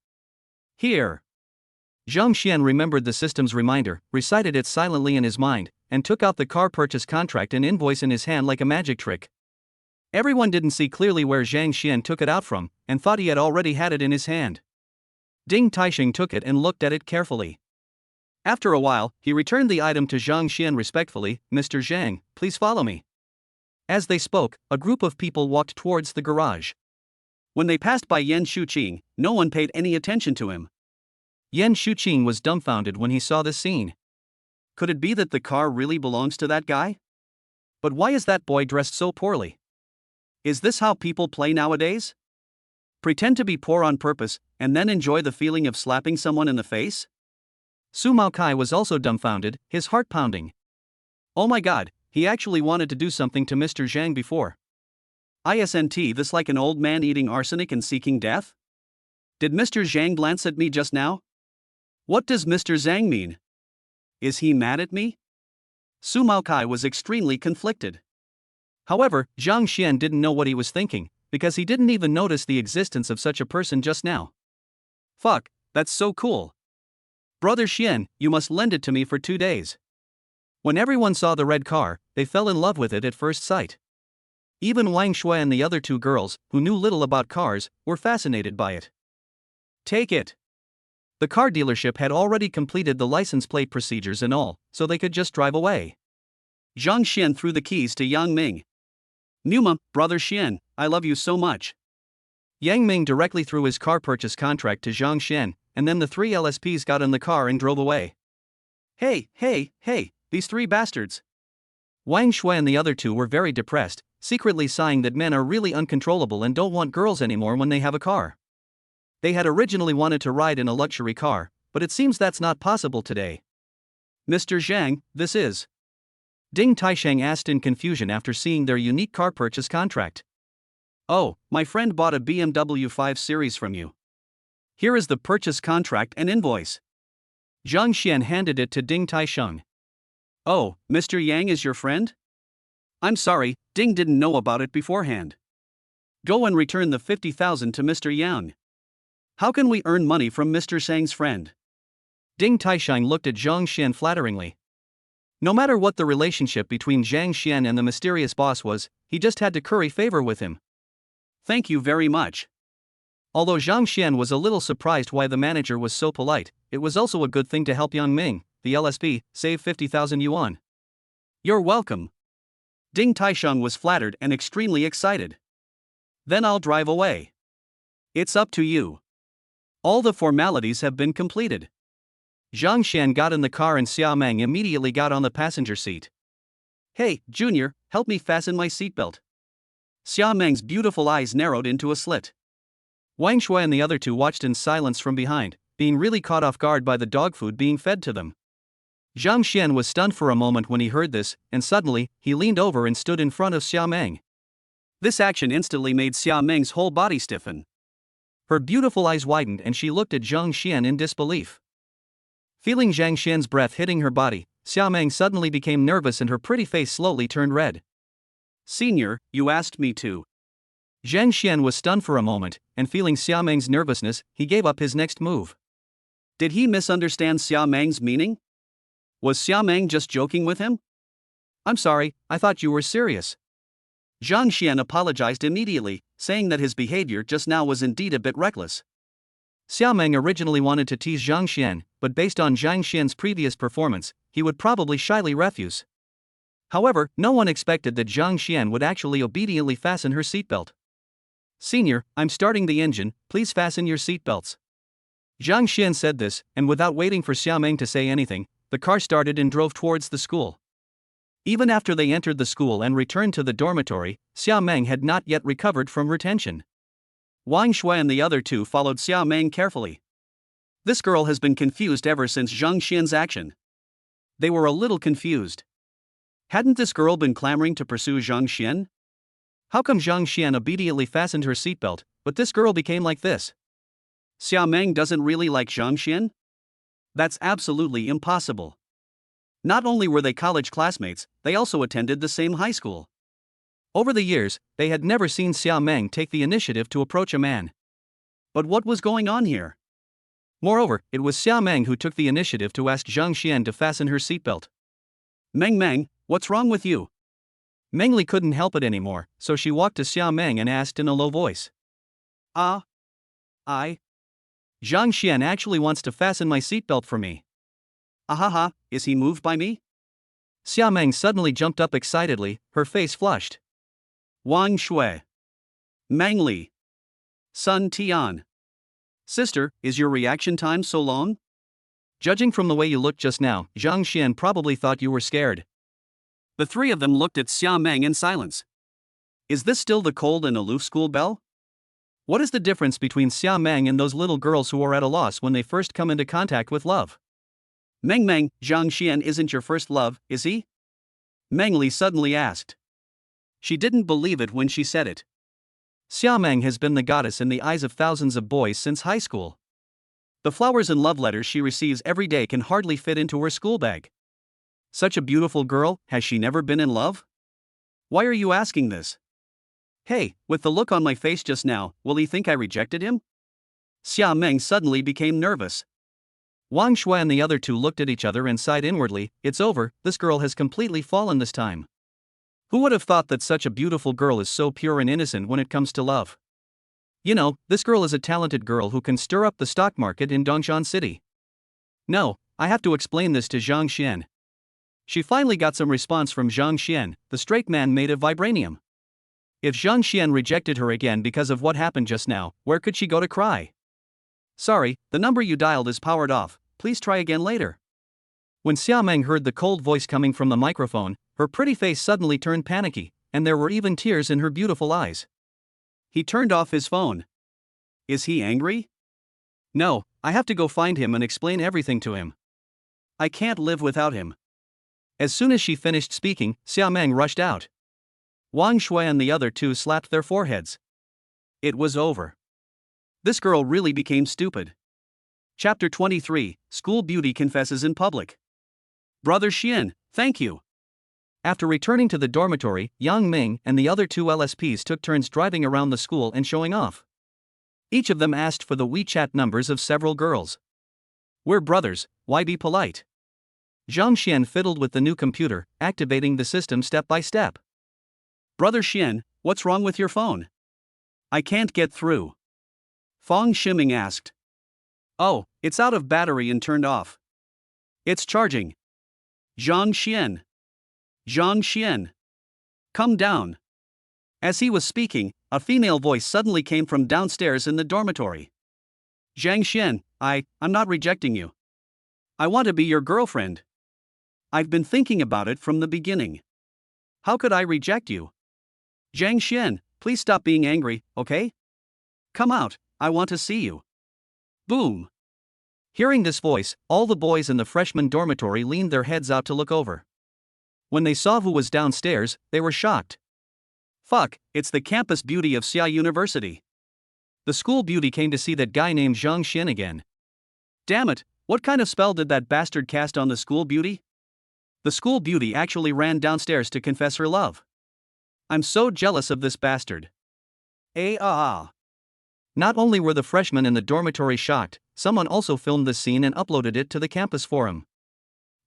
Here. Zhang Xian remembered the system's reminder, recited it silently in his mind, and took out the car purchase contract and invoice in his hand like a magic trick. Everyone didn't see clearly where Zhang Xian took it out from, and thought he had already had it in his hand. Ding Taisheng took it and looked at it carefully. After a while, he returned the item to Zhang Xian respectfully. Mr. Zhang, please follow me. As they spoke, a group of people walked towards the garage. When they passed by Yan Shuqing, no one paid any attention to him. Yan Shuqing was dumbfounded when he saw this scene. Could it be that the car really belongs to that guy? But why is that boy dressed so poorly? Is this how people play nowadays? Pretend to be poor on purpose, and then enjoy the feeling of slapping someone in the face? Su Maokai was also dumbfounded, his heart pounding. Oh my god, he actually wanted to do something to Mr. Zhang before. Isn't this like an old man eating arsenic and seeking death? Did Mr. Zhang glance at me just now? What does Mr. Zhang mean? Is he mad at me? Su Maokai was extremely conflicted. However, Zhang Xian didn't know what he was thinking, because he didn't even notice the existence of such a person just now. Fuck, that's so cool. Brother Xian, you must lend it to me for 2 days. When everyone saw the red car, they fell in love with it at first sight. Even Wang Shui and the other 2 girls, who knew little about cars, were fascinated by it. Take it. The car dealership had already completed the license plate procedures and all, so they could just drive away. Zhang Xian threw the keys to Yang Ming. Numa, brother Xian, I love you so much. Yang Ming directly threw his car purchase contract to Zhang Xian, and then the 3 LSPs got in the car and drove away. Hey, these 3 bastards. Wang Shui and the other 2 were very depressed, secretly sighing that men are really uncontrollable and don't want girls anymore when they have a car. They had originally wanted to ride in a luxury car, but it seems that's not possible today. Mr. Zhang, this is. Ding Taisheng asked in confusion after seeing their unique car purchase contract. Oh, my friend bought a BMW 5 Series from you. Here is the purchase contract and invoice. Zhang Xian handed it to Ding Taisheng. Oh, Mr. Yang is your friend? I'm sorry, Ding didn't know about it beforehand. Go and return the 50,000 to Mr. Yang. How can we earn money from Mr. Shang's friend? Ding Taisheng looked at Zhang Xian flatteringly. No matter what the relationship between Zhang Xian and the mysterious boss was, he just had to curry favor with him. Thank you very much. Although Zhang Xian was a little surprised why the manager was so polite, it was also a good thing to help Yang Ming, the LSP, save 50,000 yuan. You're welcome. Ding Taisheng was flattered and extremely excited. Then I'll drive away. It's up to you. All the formalities have been completed. Zhang Xian got in the car and Xia Meng immediately got on the passenger seat. Hey, Junior, help me fasten my seatbelt. Xia Meng's beautiful eyes narrowed into a slit. Wang Shui and the other 2 watched in silence from behind, being really caught off guard by the dog food being fed to them. Zhang Xian was stunned for a moment when he heard this, and suddenly, he leaned over and stood in front of Xia Meng. This action instantly made Xia Meng's whole body stiffen. Her beautiful eyes widened and she looked at Zhang Xian in disbelief. Feeling Zhang Xian's breath hitting her body, Xia Meng suddenly became nervous and her pretty face slowly turned red. Senior, you asked me to. Zhang Xian was stunned for a moment, and feeling Xia Meng's nervousness, he gave up his next move. Did he misunderstand Xia Meng's meaning? Was Xia Meng just joking with him? I'm sorry, I thought you were serious. Zhang Xian apologized immediately, saying that his behavior just now was indeed a bit reckless. Xiaomeng originally wanted to tease Zhang Xian, but based on Zhang Xian's previous performance, he would probably shyly refuse. However, no one expected that Zhang Xian would actually obediently fasten her seatbelt. Senior, I'm starting the engine, please fasten your seatbelts. Zhang Xian said this, and without waiting for Xiaomeng to say anything, the car started and drove towards the school. Even after they entered the school and returned to the dormitory, Xiaomeng had not yet recovered from retention. Wang Shui and the other two followed Xiaomeng carefully. This girl has been confused ever since Zhang Xian's action. They were a little confused. Hadn't this girl been clamoring to pursue Zhang Xian? How come Zhang Xian obediently fastened her seatbelt, but this girl became like this? Xiaomeng doesn't really like Zhang Xian? That's absolutely impossible. Not only were they college classmates, they also attended the same high school. Over the years, they had never seen Xiaomeng take the initiative to approach a man. But what was going on here? Moreover, it was Xiaomeng who took the initiative to ask Zhang Xian to fasten her seatbelt. Meng, what's wrong with you? Mengli couldn't help it anymore, so she walked to Xiaomeng and asked in a low voice. Zhang Xian actually wants to fasten my seatbelt for me. Ahaha, is he moved by me? Xiaomeng suddenly jumped up excitedly, her face flushed. Wang Shui. Mengli. Sun Tian. Sister, is your reaction time so long? Judging from the way you looked just now, Zhang Xian probably thought you were scared. The three of them looked at Xiaomeng in silence. Is this still the cold and aloof school belle? What is the difference between Xiaomeng and those little girls who are at a loss when they first come into contact with love? Meng, Zhang Xian isn't your first love, is he? Mengli suddenly asked. She didn't believe it when she said it. Xiaomeng has been the goddess in the eyes of thousands of boys since high school. The flowers and love letters she receives every day can hardly fit into her school bag. Such a beautiful girl, has she never been in love? Why are you asking this? Hey, with the look on my face just now, will he think I rejected him? Xiaomeng suddenly became nervous. Wang Shui and the other two looked at each other and sighed inwardly. It's over, this girl has completely fallen this time. Who would have thought that such a beautiful girl is so pure and innocent when it comes to love? You know, this girl is a talented girl who can stir up the stock market in Dongshan City. No, I have to explain this to Zhang Xian. She finally got some response from Zhang Xian, the straight man made of vibranium. If Zhang Xian rejected her again because of what happened just now, where could she go to cry? Sorry, the number you dialed is powered off, please try again later. When Xiaomeng heard the cold voice coming from the microphone, her pretty face suddenly turned panicky, and there were even tears in her beautiful eyes. He turned off his phone. Is he angry? No, I have to go find him and explain everything to him. I can't live without him. As soon as she finished speaking, Xiaomeng rushed out. Wang Shui and the other two slapped their foreheads. It was over. This girl really became stupid. Chapter 23, School Beauty Confesses in Public. Brother Xian, thank you. After returning to the dormitory, Yang Ming and the other two LSPs took turns driving around the school and showing off. Each of them asked for the WeChat numbers of several girls. We're brothers, why be polite? Zhang Xian fiddled with the new computer, activating the system step by step. Brother Xian, what's wrong with your phone? I can't get through. Fang Shiming asked. Oh, it's out of battery and turned off. It's charging. Zhang Xian. Come down. As he was speaking, a female voice suddenly came from downstairs in the dormitory. Zhang Xian, I'm not rejecting you. I want to be your girlfriend. I've been thinking about it from the beginning. How could I reject you? Zhang Xian, please stop being angry, okay? Come out, I want to see you. Boom. Hearing this voice, all the boys in the freshman dormitory leaned their heads out to look over. When they saw who was downstairs, they were shocked. Fuck, it's the campus beauty of Xia University. The school beauty came to see that guy named Zhang Xian again. Damn it, what kind of spell did that bastard cast on the school beauty? The school beauty actually ran downstairs to confess her love. I'm so jealous of this bastard. Not only were the freshmen in the dormitory shocked, someone also filmed this scene and uploaded it to the campus forum.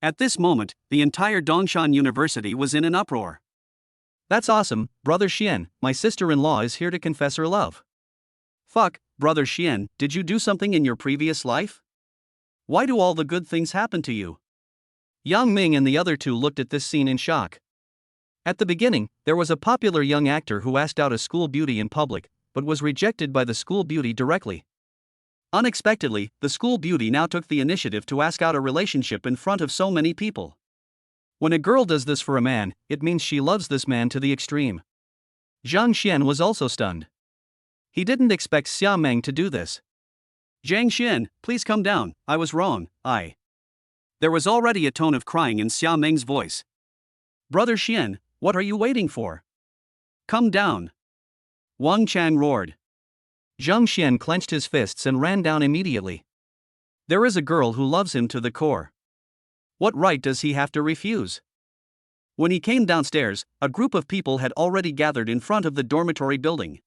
At this moment, the entire Dongshan University was in an uproar. That's awesome, Brother Xian, my sister-in-law is here to confess her love. Fuck, Brother Xian, did you do something in your previous life? Why do all the good things happen to you? Yang Ming and the other two looked at this scene in shock. At the beginning, there was a popular young actor who asked out a school beauty in public, but was rejected by the school beauty directly. Unexpectedly, the school beauty now took the initiative to ask out a relationship in front of so many people. When a girl does this for a man, it means she loves this man to the extreme. Zhang Xian was also stunned. He didn't expect Xia Meng to do this. Zhang Xian, please come down, I was wrong, There was already a tone of crying in Xia Meng's voice. Brother Xian, what are you waiting for? Come down. Wang Chang roared. Zhang Xian clenched his fists and ran down immediately. There is a girl who loves him to the core. What right does he have to refuse? When he came downstairs, a group of people had already gathered in front of the dormitory building.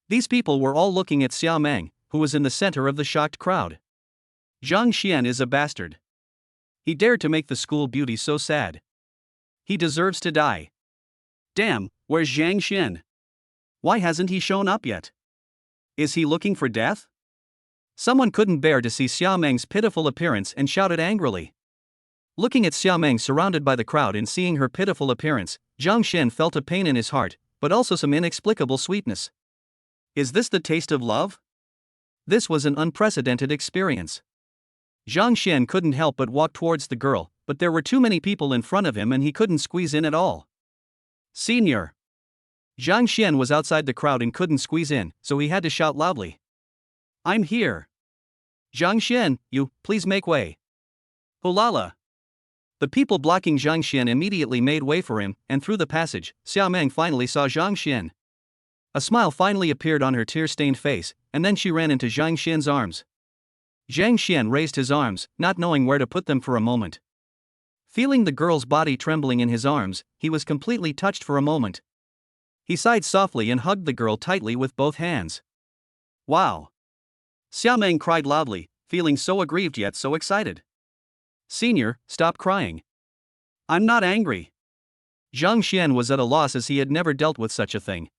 These people were all looking at Xia Meng, who was in the center of the shocked crowd. Zhang Xian is a bastard. He dared to make the school beauty so sad. He deserves to die. Damn, where's Zhang Xian? Why hasn't he shown up yet? Is he looking for death? Someone couldn't bear to see Xia Meng's pitiful appearance and shouted angrily. Looking at Xia Meng surrounded by the crowd and seeing her pitiful appearance, Zhang Xian felt a pain in his heart, but also some inexplicable sweetness. Is this the taste of love? This was an unprecedented experience. Zhang Xian couldn't help but walk towards the girl, but there were too many people in front of him and he couldn't squeeze in at all. Senior. Zhang Xian was outside the crowd and couldn't squeeze in, so he had to shout loudly. I'm here. Zhang Xian, you, please make way. Hulala. The people blocking Zhang Xian immediately made way for him, and through the passage, Xia Meng finally saw Zhang Xian. A smile finally appeared on her tear-stained face, and then she ran into Zhang Xian's arms. Zhang Xian raised his arms, not knowing where to put them for a moment. Feeling the girl's body trembling in his arms, he was completely touched for a moment. He sighed softly and hugged the girl tightly with both hands. Wow! Xia Meng cried loudly, feeling so aggrieved yet so excited. Senior, stop crying. I'm not angry. Zhang Xian was at a loss as he had never dealt with such a thing.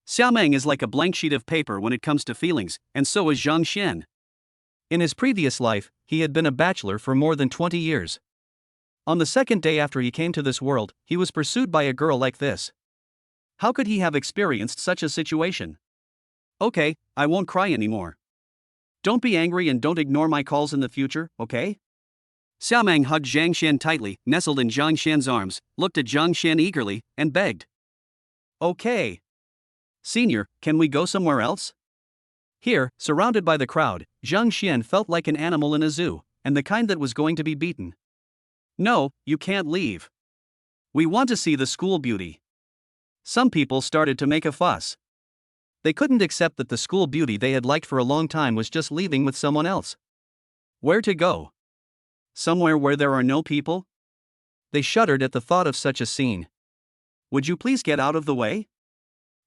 Xia Meng is like a blank sheet of paper when it comes to feelings, and so is Zhang Xian. In his previous life, he had been a bachelor for more than 20 years. On the second day after he came to this world, he was pursued by a girl like this. How could he have experienced such a situation? Okay, I won't cry anymore. Don't be angry and don't ignore my calls in the future, okay? Xia Meng hugged Zhang Xian tightly, nestled in Zhang Xian's arms, looked at Zhang Xian eagerly, and begged. Okay. Senior, can we go somewhere else? Here, surrounded by the crowd, Zhang Xian felt like an animal in a zoo, and the kind that was going to be beaten. No, you can't leave. We want to see the school beauty. Some people started to make a fuss. They couldn't accept that the school beauty they had liked for a long time was just leaving with someone else. Where to go? Somewhere where there are no people? They shuddered at the thought of such a scene. Would you please get out of the way?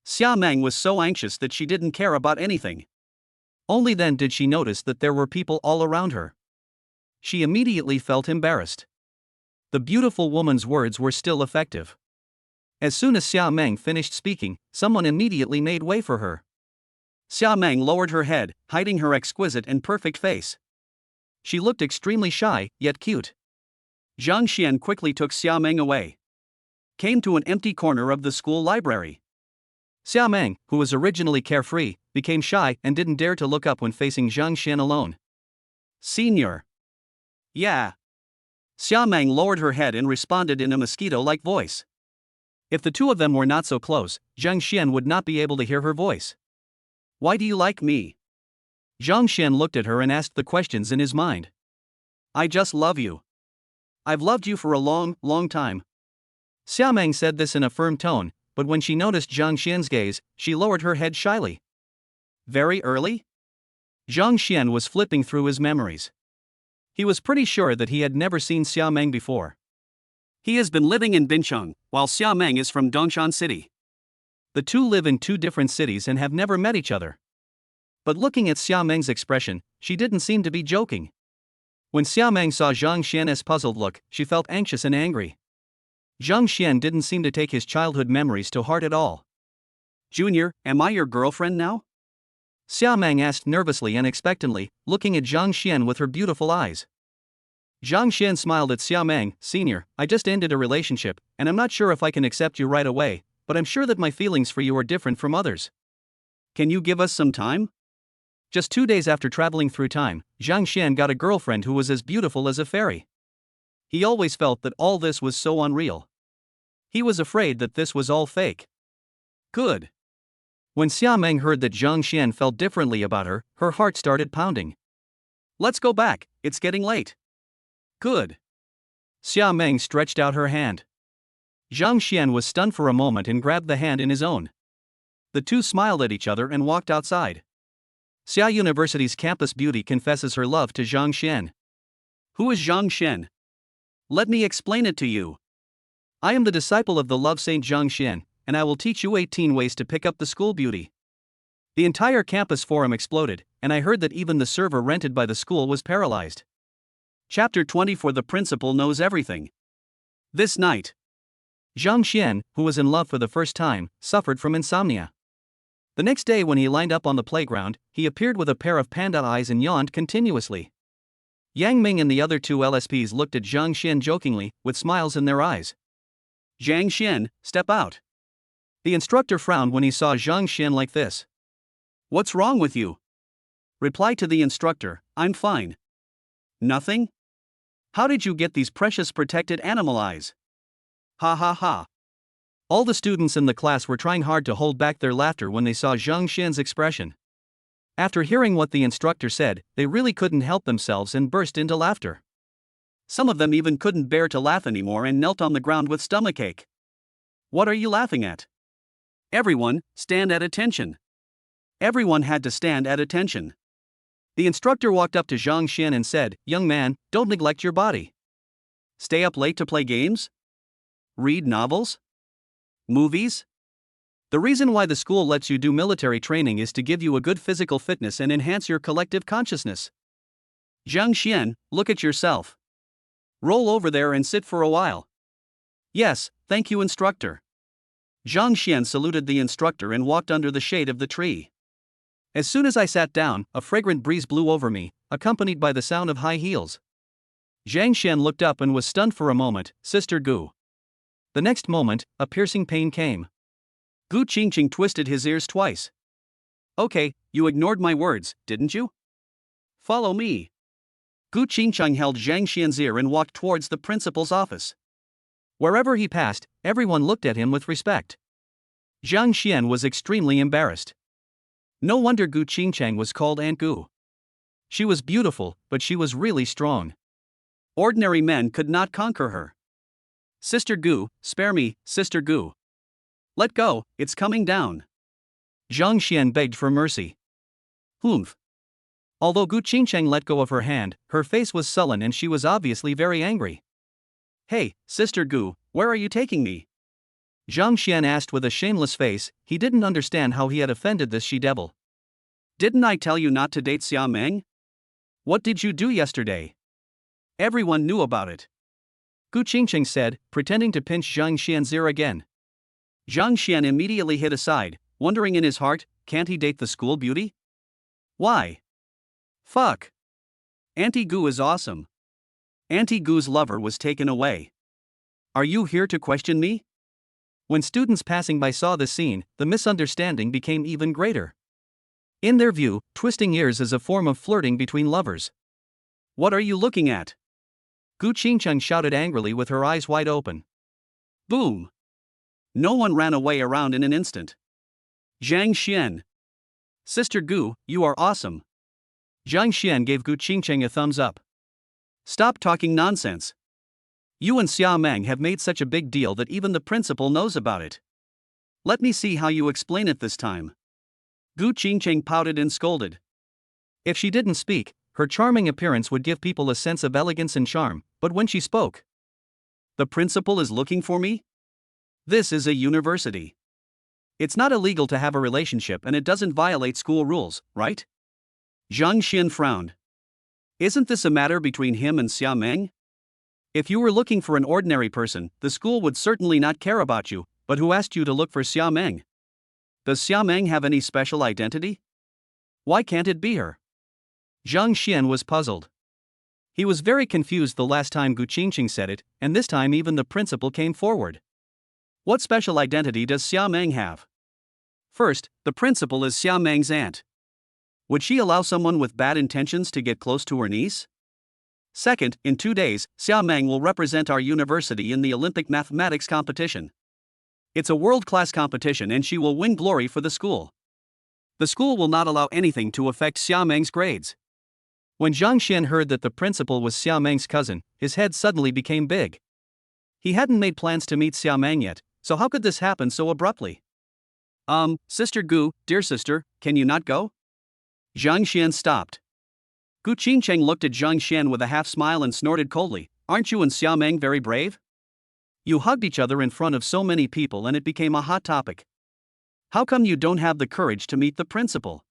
Xia Meng was so anxious that she didn't care about anything. Only then did she notice that there were people all around her. She immediately felt embarrassed. The beautiful woman's words were still effective. As soon as Xia Meng finished speaking, someone immediately made way for her. Xia Meng lowered her head, hiding her exquisite and perfect face. She looked extremely shy, yet cute. Zhang Xian quickly took Xia Meng away. Came to an empty corner of the school library. Xia Meng, who was originally carefree, became shy and didn't dare to look up when facing Zhang Xian alone. Senior. Yeah. Xia Meng lowered her head and responded in a mosquito-like voice. If the two of them were not so close, Zhang Xian would not be able to hear her voice. Why do you like me? Zhang Xian looked at her and asked the questions in his mind. I just love you. I've loved you for a long, long time. Xia Meng said this in a firm tone, but when she noticed Zhang Xian's gaze, she lowered her head shyly. Very early? Zhang Xian was flipping through his memories. He was pretty sure that he had never seen Xia Meng before. He has been living in Bincheng, while Xia Meng is from Dongshan City. The two live in two different cities and have never met each other. But looking at Xia Meng's expression, she didn't seem to be joking. When Xiaomeng saw Zhang Xian's puzzled look, she felt anxious and angry. Zhang Xian didn't seem to take his childhood memories to heart at all. Junior, am I your girlfriend now? Xiaomeng asked nervously and expectantly, looking at Zhang Xian with her beautiful eyes. Zhang Xian smiled at Xiaomeng. Senior, I just ended a relationship, and I'm not sure if I can accept you right away, but I'm sure that my feelings for you are different from others. Can you give us some time? Just 2 days after traveling through time, Zhang Xian got a girlfriend who was as beautiful as a fairy. He always felt that all this was so unreal. He was afraid that this was all fake. Good. When Xiaomeng heard that Zhang Xian felt differently about her, her heart started pounding. Let's go back, it's getting late. Good. Xiaomeng stretched out her hand. Zhang Xian was stunned for a moment and grabbed the hand in his own. The two smiled at each other and walked outside. Xia University's campus beauty confesses her love to Zhang Xian. Who is Zhang Xian? Let me explain it to you. I am the disciple of the love saint Zhang Xian, and I will teach you 18 ways to pick up the school beauty. The entire campus forum exploded, and I heard that even the server rented by the school was paralyzed. Chapter 24. The principal knows everything. This night, Zhang Xian, who was in love for the first time, suffered from insomnia. The next day when he lined up on the playground, he appeared with a pair of panda eyes and yawned continuously. Yang Ming and the other two LSPs looked at Zhang Xian jokingly, with smiles in their eyes. Zhang Xian, step out. The instructor frowned when he saw Zhang Xian like this. What's wrong with you? Reply to the instructor, I'm fine. Nothing? How did you get these precious protected animal eyes? Ha ha ha. All the students in the class were trying hard to hold back their laughter when they saw Zhang Xian's expression. After hearing what the instructor said, they really couldn't help themselves and burst into laughter. Some of them even couldn't bear to laugh anymore and knelt on the ground with stomachache. What are you laughing at? Everyone, stand at attention. Everyone had to stand at attention. The instructor walked up to Zhang Xian and said, Young man, don't neglect your body. Stay up late to play games? Read novels? Movies? The reason why the school lets you do military training is to give you a good physical fitness and enhance your collective consciousness. Zhang Xian, look at yourself. Roll over there and sit for a while. Yes, thank you, instructor. Zhang Xian saluted the instructor and walked under the shade of the tree. As soon as I sat down, a fragrant breeze blew over me, accompanied by the sound of high heels. Zhang Xian looked up and was stunned for a moment. Sister Gu. The next moment, a piercing pain came. Gu Qingqing twisted his ears twice. Okay, you ignored my words, didn't you? Follow me. Gu Qingqing held Zhang Xian's ear and walked towards the principal's office. Wherever he passed, everyone looked at him with respect. Zhang Xian was extremely embarrassed. No wonder Gu Qingqing was called Aunt Gu. She was beautiful, but she was really strong. Ordinary men could not conquer her. Sister Gu, spare me, Sister Gu. Let go, it's coming down. Zhang Xian begged for mercy. Humph. Although Gu Qingqing let go of her hand, her face was sullen and she was obviously very angry. Hey, Sister Gu, where are you taking me? Zhang Xian asked with a shameless face. He didn't understand how he had offended this she-devil. Didn't I tell you not to date Xiaomeng? What did you do yesterday? Everyone knew about it. Gu Qingqing said, pretending to pinch Zhang Xian's ear again. Zhang Xian immediately hid aside, wondering in his heart, can't he date the school beauty? Why? Fuck. Auntie Gu is awesome. Auntie Gu's lover was taken away. Are you here to question me? When students passing by saw the scene, the misunderstanding became even greater. In their view, twisting ears is a form of flirting between lovers. What are you looking at? Gu Qingqing shouted angrily with her eyes wide open. Boom! No one ran away around in an instant. Zhang Xian. Sister Gu, you are awesome. Zhang Xian gave Gu Qingqing a thumbs up. Stop talking nonsense. You and Xiaomeng have made such a big deal that even the principal knows about it. Let me see how you explain it this time. Gu Qingqing pouted and scolded. If she didn't speak, her charming appearance would give people a sense of elegance and charm, but when she spoke, the principal is looking for me? This is a university. It's not illegal to have a relationship and it doesn't violate school rules, right? Zhang Xian frowned. Isn't this a matter between him and Xia Meng? If you were looking for an ordinary person, the school would certainly not care about you, but who asked you to look for Xia Meng? Does Xia Meng have any special identity? Why can't it be her? Zhang Xian was puzzled. He was very confused the last time Gu Qingqing said it, and this time even the principal came forward. What special identity does Xia Meng have? First, the principal is Xia Meng's aunt. Would she allow someone with bad intentions to get close to her niece? Second, in 2 days, Xia Meng will represent our university in the Olympic mathematics competition. It's a world-class competition and she will win glory for the school. The school will not allow anything to affect Xia Meng's grades. When Zhang Xian heard that the principal was Xia Meng's cousin, his head suddenly became big. He hadn't made plans to meet Xia Meng yet, so how could this happen so abruptly? Sister Gu, dear sister, can you not go? Zhang Xian stopped. Gu Qingcheng looked at Zhang Xian with a half-smile and snorted coldly, aren't you and Xia Meng very brave? You hugged each other in front of so many people and it became a hot topic. How come you don't have the courage to meet the principal?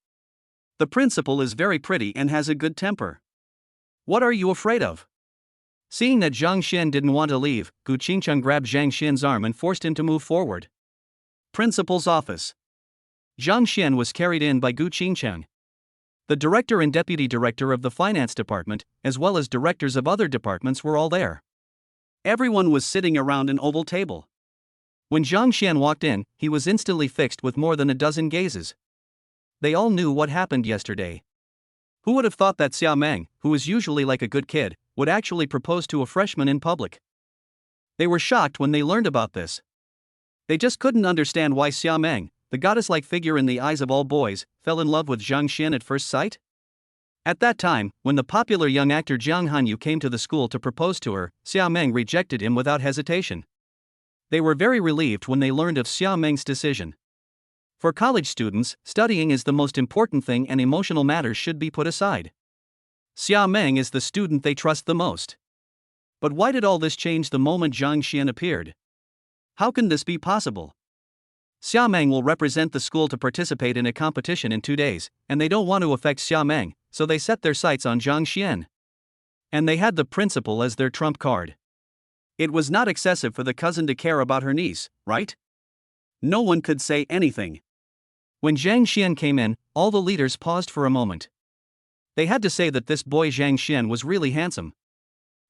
The principal is very pretty and has a good temper. What are you afraid of? Seeing that Zhang Xian didn't want to leave, Gu Qingcheng grabbed Zhang Xian's arm and forced him to move forward. Principal's office. Zhang Xian was carried in by Gu Qingcheng. The director and deputy director of the finance department, as well as directors of other departments, were all there. Everyone was sitting around an oval table. When Zhang Xian walked in, he was instantly fixed with more than a dozen gazes. They all knew what happened yesterday. Who would have thought that Xia Meng, who is usually like a good kid, would actually propose to a freshman in public? They were shocked when they learned about this. They just couldn't understand why Xia Meng, the goddess-like figure in the eyes of all boys, fell in love with Zhang Xian at first sight? At that time, when the popular young actor Jiang Hanyu came to the school to propose to her, Xia Meng rejected him without hesitation. They were very relieved when they learned of Xia Meng's decision. For college students, studying is the most important thing and emotional matters should be put aside. Xia Meng is the student they trust the most. But why did all this change the moment Zhang Xian appeared? How can this be possible? Xia Meng will represent the school to participate in a competition in 2 days, and they don't want to affect Xia Meng, so they set their sights on Zhang Xian. And they had the principal as their trump card. It was not excessive for the cousin to care about her niece, right? No one could say anything. When Zhang Xian came in, all the leaders paused for a moment. They had to say that this boy Zhang Xian was really handsome.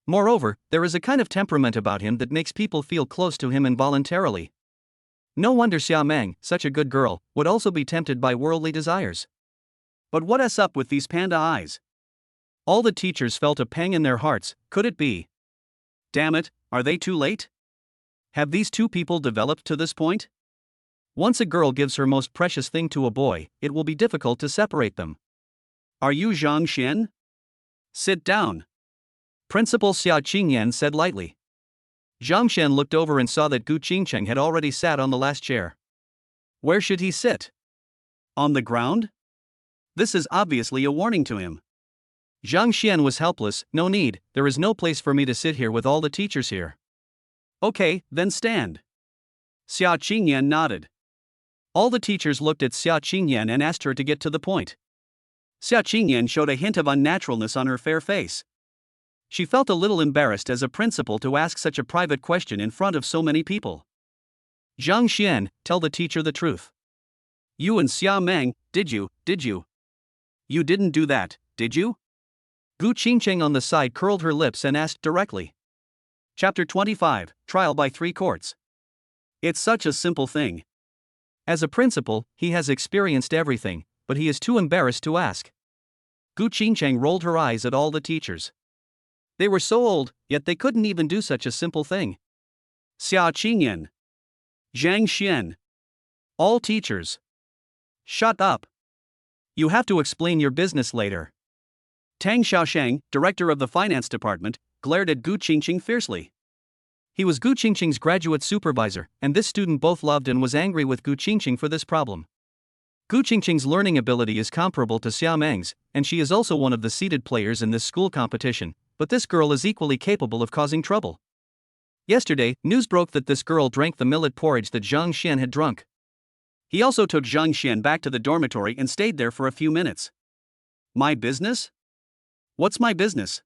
Moreover, there is a kind of temperament about him that makes people feel close to him involuntarily. No wonder Xia Meng, such a good girl, would also be tempted by worldly desires. But what's up with these panda eyes? All the teachers felt a pang in their hearts. Could it be? Damn it, are they too late? Have these two people developed to this point? Once a girl gives her most precious thing to a boy, it will be difficult to separate them. Are you Zhang Xian? Sit down. Principal Xia Qingyan said lightly. Zhang Xian looked over and saw that Gu Qingcheng had already sat on the last chair. Where should he sit? On the ground? This is obviously a warning to him. Zhang Xian was helpless. No need, there is no place for me to sit here with all the teachers here. Okay, then stand. Xia Qingyan nodded. All the teachers looked at Xia Qingyan and asked her to get to the point. Xia Qingyan showed a hint of unnaturalness on her fair face. She felt a little embarrassed as a principal to ask such a private question in front of so many people. Zhang Xian, tell the teacher the truth. You and Xia Meng, did you? You didn't do that, did you? Gu Qingcheng on the side curled her lips and asked directly. Chapter 25, Trial by 3 Courts. It's such a simple thing. As a principal, he has experienced everything, but he is too embarrassed to ask. Gu Qingcheng rolled her eyes at all the teachers. They were so old, yet they couldn't even do such a simple thing. Xia Qingyan. Zhang Xian. All teachers. Shut up. You have to explain your business later. Tang Xiaosheng, director of the finance department, glared at Gu Qingcheng fiercely. He was Gu Qingcheng's graduate supervisor, and this student both loved and was angry with Gu Qingcheng for this problem. Gu Qingcheng's learning ability is comparable to Xia Meng's, and she is also one of the seeded players in this school competition, but this girl is equally capable of causing trouble. Yesterday, news broke that this girl drank the millet porridge that Zhang Xian had drunk. He also took Zhang Xian back to the dormitory and stayed there for a few minutes. My business? What's my business?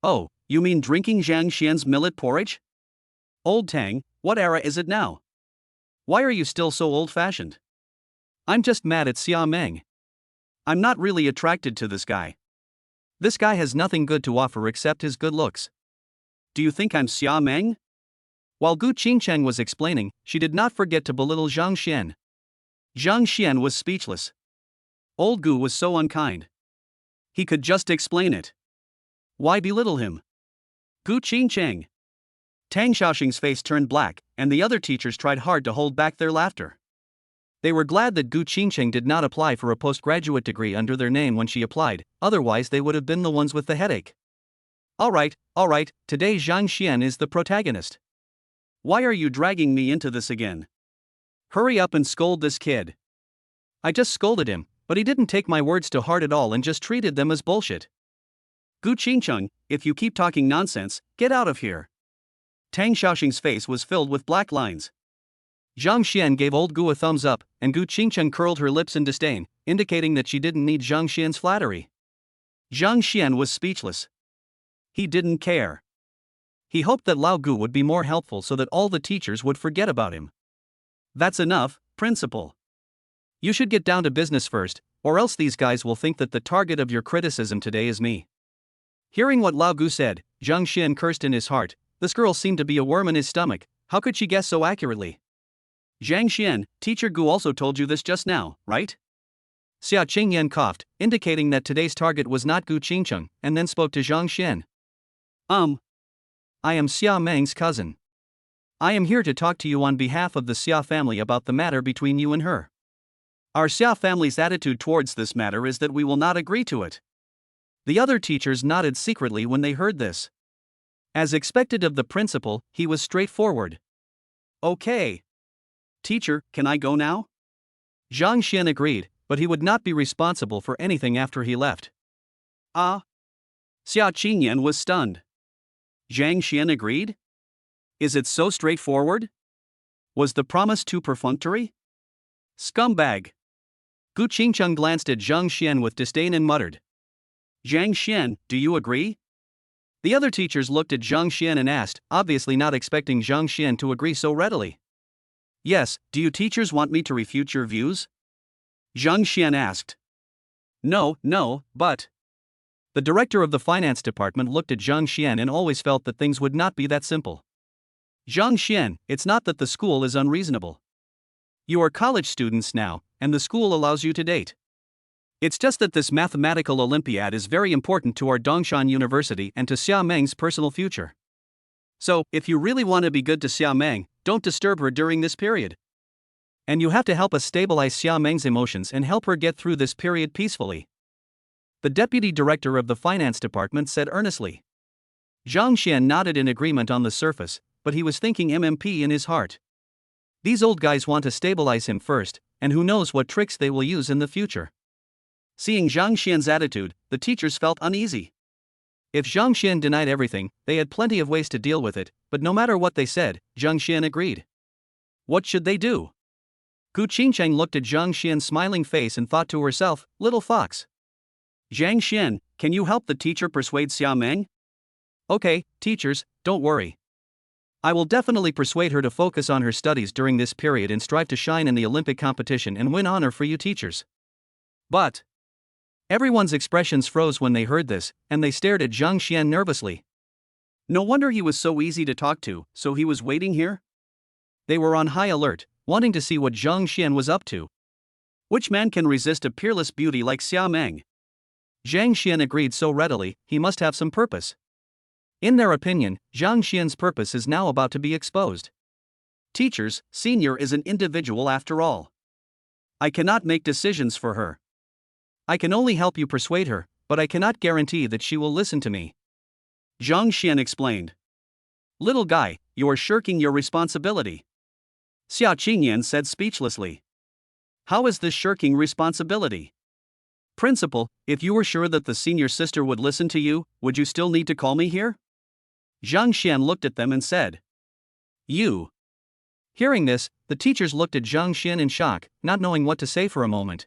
Oh, you mean drinking Zhang Xian's millet porridge? Old Tang, what era is it now? Why are you still so old-fashioned? I'm just mad at Xia Meng. I'm not really attracted to this guy. This guy has nothing good to offer except his good looks. Do you think I'm Xia Meng? While Gu Qingcheng was explaining, she did not forget to belittle Zhang Xian. Zhang Xian was speechless. Old Gu was so unkind. He could just explain it. Why belittle him? Gu Qingcheng. Tang Xiaoxing's face turned black, and the other teachers tried hard to hold back their laughter. They were glad that Gu Qingcheng did not apply for a postgraduate degree under their name when she applied, otherwise they would have been the ones with the headache. Alright, today Zhang Xian is the protagonist. Why are you dragging me into this again? Hurry up and scold this kid. I just scolded him, but he didn't take my words to heart at all and just treated them as bullshit. Gu Qingcheng, if you keep talking nonsense, get out of here. Tang Xiaoxing's face was filled with black lines. Zhang Xian gave old Gu a thumbs up, and Gu Qingcheng curled her lips in disdain, indicating that she didn't need Zhang Xian's flattery. Zhang Xian was speechless. He didn't care. He hoped that Lao Gu would be more helpful so that all the teachers would forget about him. That's enough, principal. You should get down to business first, or else these guys will think that the target of your criticism today is me. Hearing what Lao Gu said, Zhang Xian cursed in his heart. This girl seemed to be a worm in his stomach. How could she guess so accurately? Zhang Xian, Teacher Gu also told you this just now, right? Xia Qingyan coughed, indicating that today's target was not Gu Qingcheng, and then spoke to Zhang Xian. I am Xia Meng's cousin. I am here to talk to you on behalf of the Xia family about the matter between you and her. Our Xia family's attitude towards this matter is that we will not agree to it. The other teachers nodded secretly when they heard this. As expected of the principal, he was straightforward. Okay. Teacher, can I go now? Zhang Xian agreed, but he would not be responsible for anything after he left. Xia Qingyan was stunned. Zhang Xian agreed? Is it so straightforward? Was the promise too perfunctory? Scumbag. Gu Qingcheng glanced at Zhang Xian with disdain and muttered. Zhang Xian, do you agree? The other teachers looked at Zhang Xian and asked, obviously not expecting Zhang Xian to agree so readily. Yes, do you teachers want me to refute your views? Zhang Xian asked. No, but... The director of the finance department looked at Zhang Xian and always felt that things would not be that simple. Zhang Xian, it's not that the school is unreasonable. You are college students now, and the school allows you to date. It's just that this mathematical Olympiad is very important to our Dongshan University and to Xia Meng's personal future. So, if you really want to be good to Xia Meng, don't disturb her during this period. And you have to help us stabilize Xia Meng's emotions and help her get through this period peacefully. The deputy director of the finance department said earnestly. Zhang Xian nodded in agreement on the surface, but he was thinking MMP in his heart. These old guys want to stabilize him first, and who knows what tricks they will use in the future. Seeing Zhang Xian's attitude, the teachers felt uneasy. If Zhang Xian denied everything, they had plenty of ways to deal with it, but no matter what they said, Zhang Xian agreed. What should they do? Gu Qingcheng looked at Zhang Xian's smiling face and thought to herself, little fox. Zhang Xian, can you help the teacher persuade Xia Meng? Okay, teachers, don't worry. I will definitely persuade her to focus on her studies during this period and strive to shine in the Olympic competition and win honor for you teachers. But... Everyone's expressions froze when they heard this, and they stared at Zhang Xian nervously. No wonder he was so easy to talk to, so he was waiting here? They were on high alert, wanting to see what Zhang Xian was up to. Which man can resist a peerless beauty like Xia Meng? Zhang Xian agreed so readily, he must have some purpose. In their opinion, Zhang Xian's purpose is now about to be exposed. Teachers, senior is an individual after all. I cannot make decisions for her. I can only help you persuade her, but I cannot guarantee that she will listen to me. Zhang Xian explained. Little guy, you are shirking your responsibility. Xia Qingyan said speechlessly. How is this shirking responsibility? Principal, if you were sure that the senior sister would listen to you, would you still need to call me here? Zhang Xian looked at them and said. You. Hearing this, the teachers looked at Zhang Xian in shock, not knowing what to say for a moment.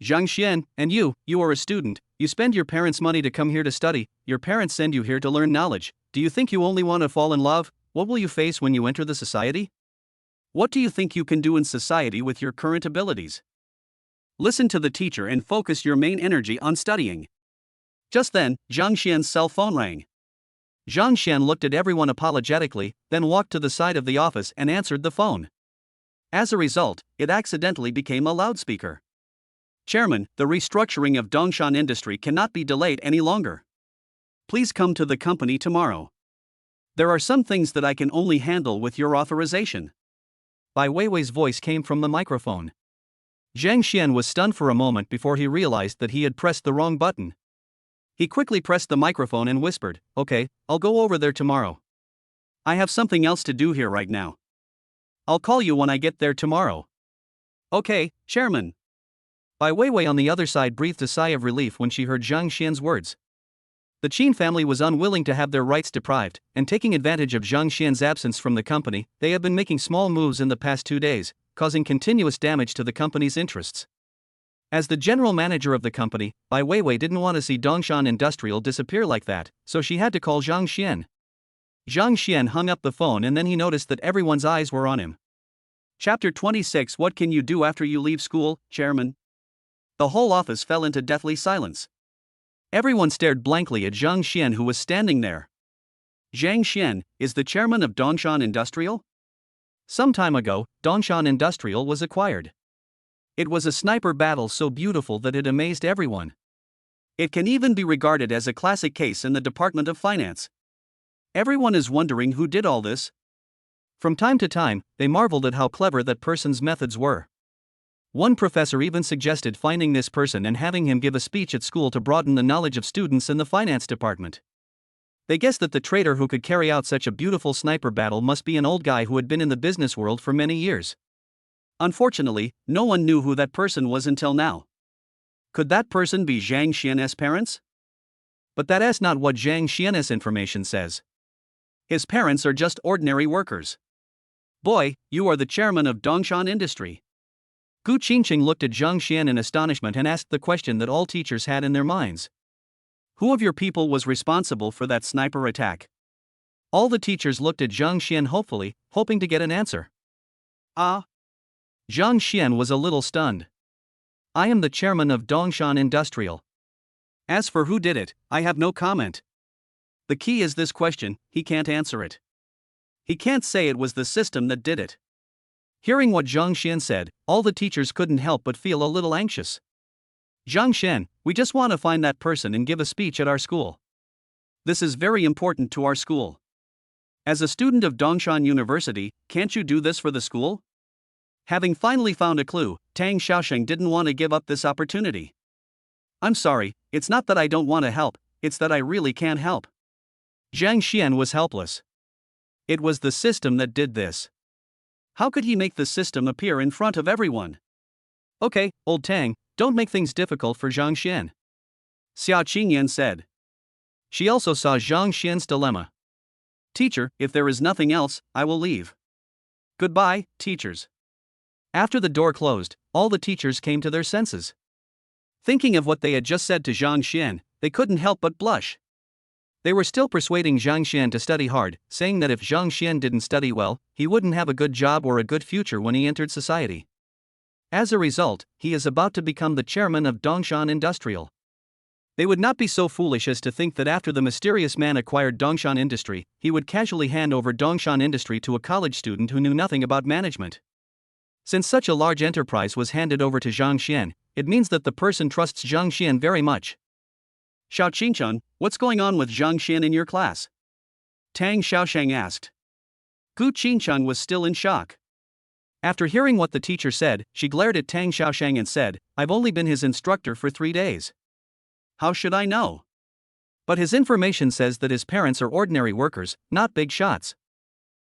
Zhang Xian, and you are a student, you spend your parents' money to come here to study, your parents send you here to learn knowledge. Do you think you only want to fall in love? What will you face when you enter the society? What do you think you can do in society with your current abilities? Listen to the teacher and focus your main energy on studying. Just then, Zhang Xian's cell phone rang. Zhang Xian looked at everyone apologetically, then walked to the side of the office and answered the phone. As a result, it accidentally became a loudspeaker. Chairman, the restructuring of Dongshan Industry cannot be delayed any longer. Please come to the company tomorrow. There are some things that I can only handle with your authorization. Bai Weiwei's voice came from the microphone. Zhang Xian was stunned for a moment before he realized that he had pressed the wrong button. He quickly pressed the microphone and whispered, "Okay, I'll go over there tomorrow. I have something else to do here right now. I'll call you when I get there tomorrow." "Okay, Chairman." Bai Weiwei on the other side breathed a sigh of relief when she heard Zhang Xian's words. The Qin family was unwilling to have their rights deprived, and taking advantage of Zhang Xian's absence from the company, they have been making small moves in the past 2 days, causing continuous damage to the company's interests. As the general manager of the company, Bai Weiwei didn't want to see Dongshan Industrial disappear like that, so she had to call Zhang Xian. Zhang Xian hung up the phone and then he noticed that everyone's eyes were on him. Chapter 26. What can you do after you leave school, Chairman? The whole office fell into deathly silence. Everyone stared blankly at Zhang Xian, who was standing there. Zhang Xian is the chairman of Dongshan Industrial? Some time ago, Dongshan Industrial was acquired. It was a sniper battle so beautiful that it amazed everyone. It can even be regarded as a classic case in the Department of Finance. Everyone is wondering who did all this. From time to time, they marveled at how clever that person's methods were. One professor even suggested finding this person and having him give a speech at school to broaden the knowledge of students in the finance department. They guessed that the traitor who could carry out such a beautiful sniper battle must be an old guy who had been in the business world for many years. Unfortunately, no one knew who that person was until now. Could that person be Zhang Xian's parents? But that is not what Zhang Xian's information says. His parents are just ordinary workers. Boy, you are the chairman of Dongshan Industry. Gu Qingqing looked at Zhang Xian in astonishment and asked the question that all teachers had in their minds. Who of your people was responsible for that sniper attack? All the teachers looked at Zhang Xian hopefully, hoping to get an answer. Zhang Xian was a little stunned. I am the chairman of Dongshan Industrial. As for who did it, I have no comment. The key is this question, he can't answer it. He can't say it was the system that did it. Hearing what Zhang Xian said, all the teachers couldn't help but feel a little anxious. Zhang Xian, we just want to find that person and give a speech at our school. This is very important to our school. As a student of Dongshan University, can't you do this for the school? Having finally found a clue, Tang Xiaosheng didn't want to give up this opportunity. I'm sorry, it's not that I don't want to help, it's that I really can't help. Zhang Xian was helpless. It was the system that did this. How could he make the system appear in front of everyone? Okay, old Tang, don't make things difficult for Zhang Xian. Xia Qingyan said. She also saw Zhang Xian's dilemma. Teacher, if there is nothing else, I will leave. Goodbye, teachers. After the door closed, all the teachers came to their senses. Thinking of what they had just said to Zhang Xian, they couldn't help but blush. They were still persuading Zhang Xian to study hard, saying that if Zhang Xian didn't study well, he wouldn't have a good job or a good future when he entered society. As a result, he is about to become the chairman of Dongshan Industrial. They would not be so foolish as to think that after the mysterious man acquired Dongshan Industry, he would casually hand over Dongshan Industry to a college student who knew nothing about management. Since such a large enterprise was handed over to Zhang Xian, it means that the person trusts Zhang Xian very much. Xiao Qingchun, what's going on with Zhang Xian in your class? Tang Xiaosheng asked. Gu Qingchun was still in shock. After hearing what the teacher said, she glared at Tang Xiaosheng and said, I've only been his instructor for 3 days. How should I know? But his information says that his parents are ordinary workers, not big shots.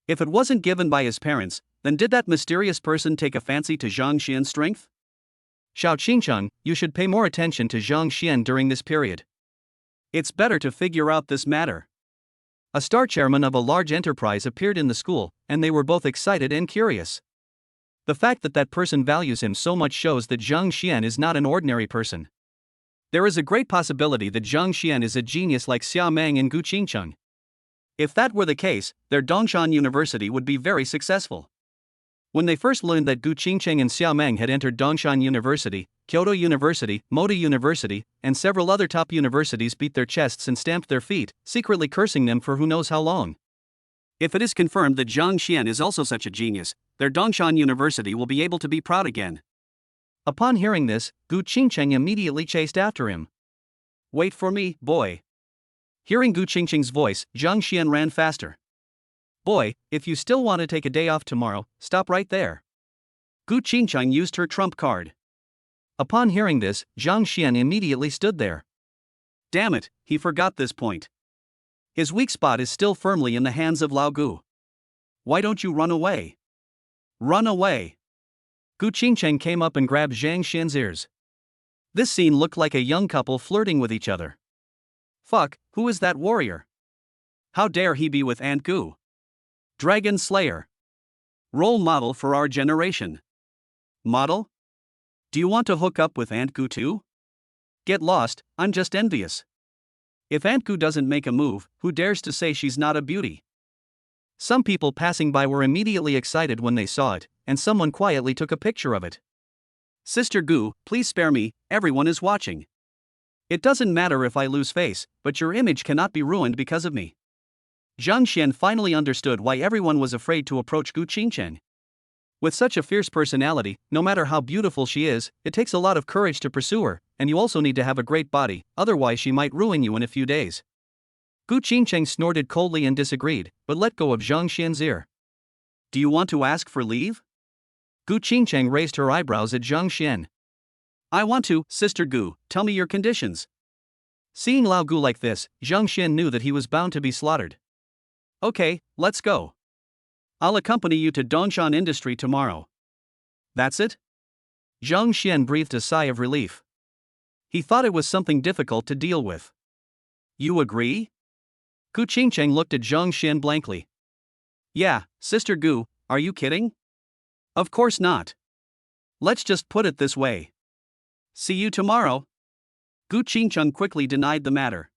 If it wasn't given by his parents, then did that mysterious person take a fancy to Zhang Xian's strength? Xiao Qingchun, you should pay more attention to Zhang Xian during this period. It's better to figure out this matter. A star chairman of a large enterprise appeared in the school, and they were both excited and curious. The fact that that person values him so much shows that Zhang Xian is not an ordinary person. There is a great possibility that Zhang Xian is a genius like Xia Meng and Gu Qingcheng. If that were the case, their Dongshan University would be very successful. When they first learned that Gu Qingcheng and Xia Meng had entered Dongshan University, Kyoto University, Mota University, and several other top universities beat their chests and stamped their feet, secretly cursing them for who knows how long. If it is confirmed that Zhang Xian is also such a genius, their Dongshan University will be able to be proud again. Upon hearing this, Gu Qingcheng immediately chased after him. Wait for me, boy. Hearing Gu Qingcheng's voice, Zhang Xian ran faster. Boy, if you still want to take a day off tomorrow, stop right there. Gu Qingcheng used her trump card. Upon hearing this, Zhang Xian immediately stood there. Damn it, he forgot this point. His weak spot is still firmly in the hands of Lao Gu. Why don't you run away? Run away! Gu Qingcheng came up and grabbed Zhang Xian's ears. This scene looked like a young couple flirting with each other. Fuck, who is that warrior? How dare he be with Aunt Gu? Dragon Slayer. Role model for our generation. Model? Do you want to hook up with Aunt Gu too? Get lost, I'm just envious. If Aunt Gu doesn't make a move, who dares to say she's not a beauty? Some people passing by were immediately excited when they saw it, and someone quietly took a picture of it. Sister Gu, please spare me, everyone is watching. It doesn't matter if I lose face, but your image cannot be ruined because of me. Zhang Xian finally understood why everyone was afraid to approach Gu Qingcheng. With such a fierce personality, no matter how beautiful she is, it takes a lot of courage to pursue her, and you also need to have a great body, otherwise she might ruin you in a few days. Gu Qingcheng snorted coldly and disagreed, but let go of Zhang Xian's ear. Do you want to ask for leave? Gu Qingcheng raised her eyebrows at Zhang Xian. I want to, Sister Gu, tell me your conditions. Seeing Lao Gu like this, Zhang Xian knew that he was bound to be slaughtered. Okay, let's go. I'll accompany you to Dongshan Industry tomorrow. That's it? Zhang Xian breathed a sigh of relief. He thought it was something difficult to deal with. You agree? Gu Qingcheng looked at Zhang Xian blankly. Yeah, Sister Gu, are you kidding? Of course not. Let's just put it this way. See you tomorrow. Gu Qingcheng quickly denied the matter.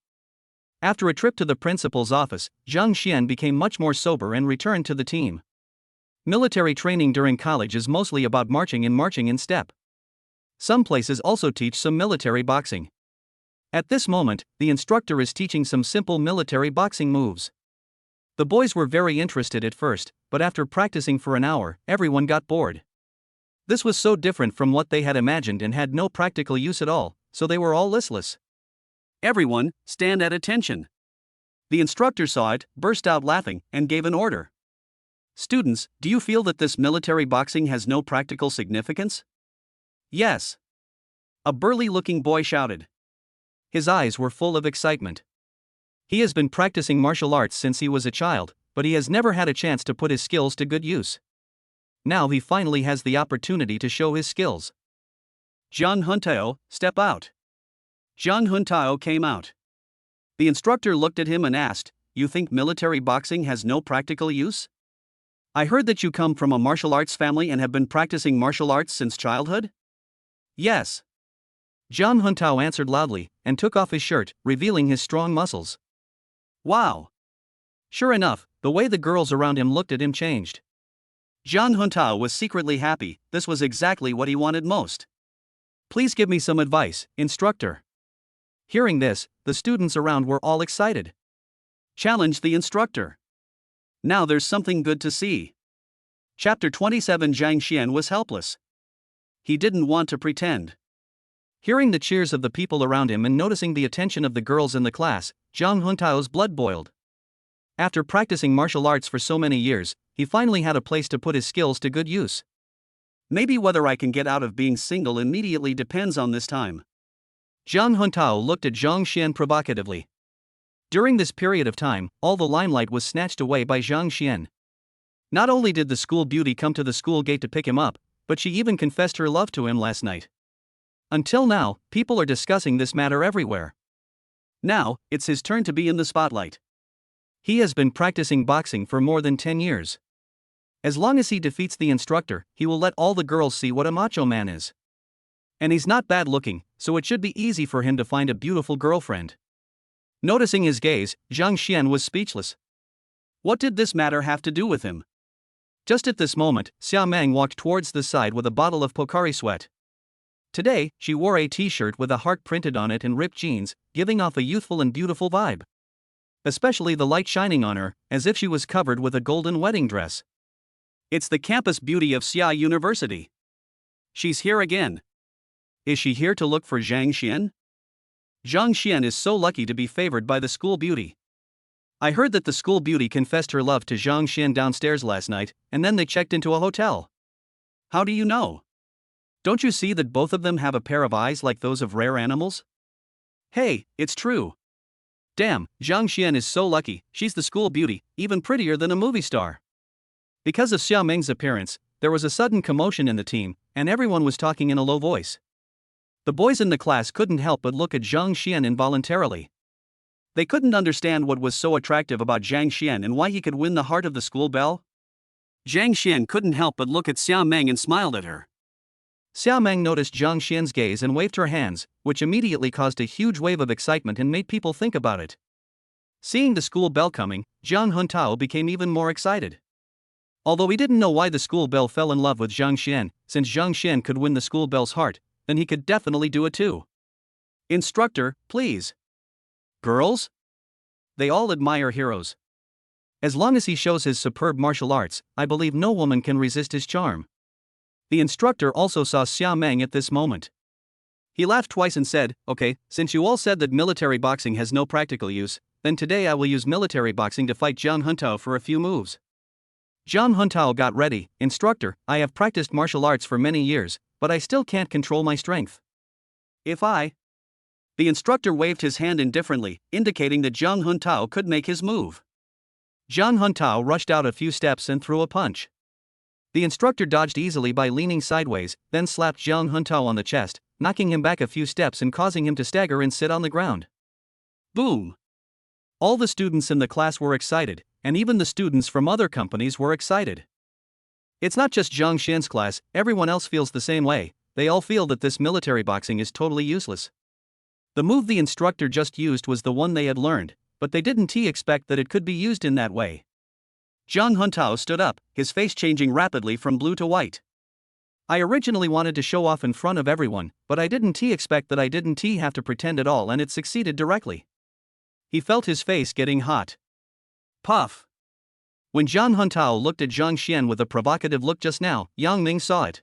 After a trip to the principal's office, Zhang Xian became much more sober and returned to the team. Military training during college is mostly about marching in step. Some places also teach some military boxing. At this moment, the instructor is teaching some simple military boxing moves. The boys were very interested at first, but after practicing for an hour, everyone got bored. This was so different from what they had imagined and had no practical use at all, so they were all listless. Everyone, stand at attention. The instructor saw it, burst out laughing, and gave an order. Students, do you feel that this military boxing has no practical significance? Yes. A burly-looking boy shouted. His eyes were full of excitement. He has been practicing martial arts since he was a child, but he has never had a chance to put his skills to good use. Now he finally has the opportunity to show his skills. Zhang Huntao, step out. Zhang Huntao came out. The instructor looked at him and asked, You think military boxing has no practical use? I heard that you come from a martial arts family and have been practicing martial arts since childhood? Yes. Zhang Huntao answered loudly, and took off his shirt, revealing his strong muscles. Wow! Sure enough, the way the girls around him looked at him changed. Zhang Huntao was secretly happy, this was exactly what he wanted most. Please give me some advice, instructor. Hearing this, the students around were all excited. Challenge the instructor. Now there's something good to see. Chapter 27. Zhang Xian was helpless. He didn't want to pretend. Hearing the cheers of the people around him and noticing the attention of the girls in the class, Zhang Huntao's blood boiled. After practicing martial arts for so many years, he finally had a place to put his skills to good use. Maybe whether I can get out of being single immediately depends on this time. Zhang Huntao looked at Zhang Xian provocatively. During this period of time, all the limelight was snatched away by Zhang Xian. Not only did the school beauty come to the school gate to pick him up, but she even confessed her love to him last night. Until now, people are discussing this matter everywhere. Now, it's his turn to be in the spotlight. He has been practicing boxing for more than 10 years. As long as he defeats the instructor, he will let all the girls see what a macho man is. And he's not bad looking, so it should be easy for him to find a beautiful girlfriend. Noticing his gaze, Zhang Xian was speechless. What did this matter have to do with him? Just at this moment, Xia Meng walked towards the side with a bottle of Pocari Sweat. Today, she wore a t-shirt with a heart printed on it and ripped jeans, giving off a youthful and beautiful vibe. Especially the light shining on her, as if she was covered with a golden wedding dress. It's the campus beauty of Xia University. She's here again. Is she here to look for Zhang Xian? Zhang Xian is so lucky to be favored by the school beauty. I heard that the school beauty confessed her love to Zhang Xian downstairs last night, and then they checked into a hotel. How do you know? Don't you see that both of them have a pair of eyes like those of rare animals? Hey, it's true. Damn, Zhang Xian is so lucky, she's the school beauty, even prettier than a movie star. Because of Xia Meng's appearance, there was a sudden commotion in the team, and everyone was talking in a low voice. The boys in the class couldn't help but look at Zhang Xian involuntarily. They couldn't understand what was so attractive about Zhang Xian and why he could win the heart of the school belle. Zhang Xian couldn't help but look at Xia Meng and smiled at her. Xia Meng noticed Zhang Xian's gaze and waved her hands, which immediately caused a huge wave of excitement and made people think about it. Seeing the school belle coming, Zhang Huntao became even more excited. Although he didn't know why the school belle fell in love with Zhang Xian, since Zhang Xian could win the school belle's heart, then he could definitely do it too. Instructor, please. Girls? They all admire heroes. As long as he shows his superb martial arts, I believe no woman can resist his charm. The instructor also saw Xia Meng at this moment. He laughed twice and said, "Okay, since you all said that military boxing has no practical use, then today I will use military boxing to fight Zhang Huntao for a few moves." Zhang Huntao got ready. "Instructor, I have practiced martial arts for many years, but I still can't control my strength. If I..." The instructor waved his hand indifferently, indicating that Zhang Huntao could make his move. Zhang Huntao rushed out a few steps and threw a punch. The instructor dodged easily by leaning sideways, then slapped Zhang Huntao on the chest, knocking him back a few steps and causing him to stagger and sit on the ground. Boom! All the students in the class were excited, and even the students from other companies were excited. It's not just Zhang Xian's class, everyone else feels the same way. They all feel that this military boxing is totally useless. The move the instructor just used was the one they had learned, but they didn't expect that it could be used in that way. Zhang Huntao stood up, his face changing rapidly from blue to white. I originally wanted to show off in front of everyone, but I didn't expect that I didn't have to pretend at all, and it succeeded directly. He felt his face getting hot. Puff! When Zhang Huntao looked at Zhang Xian with a provocative look just now, Yang Ming saw it.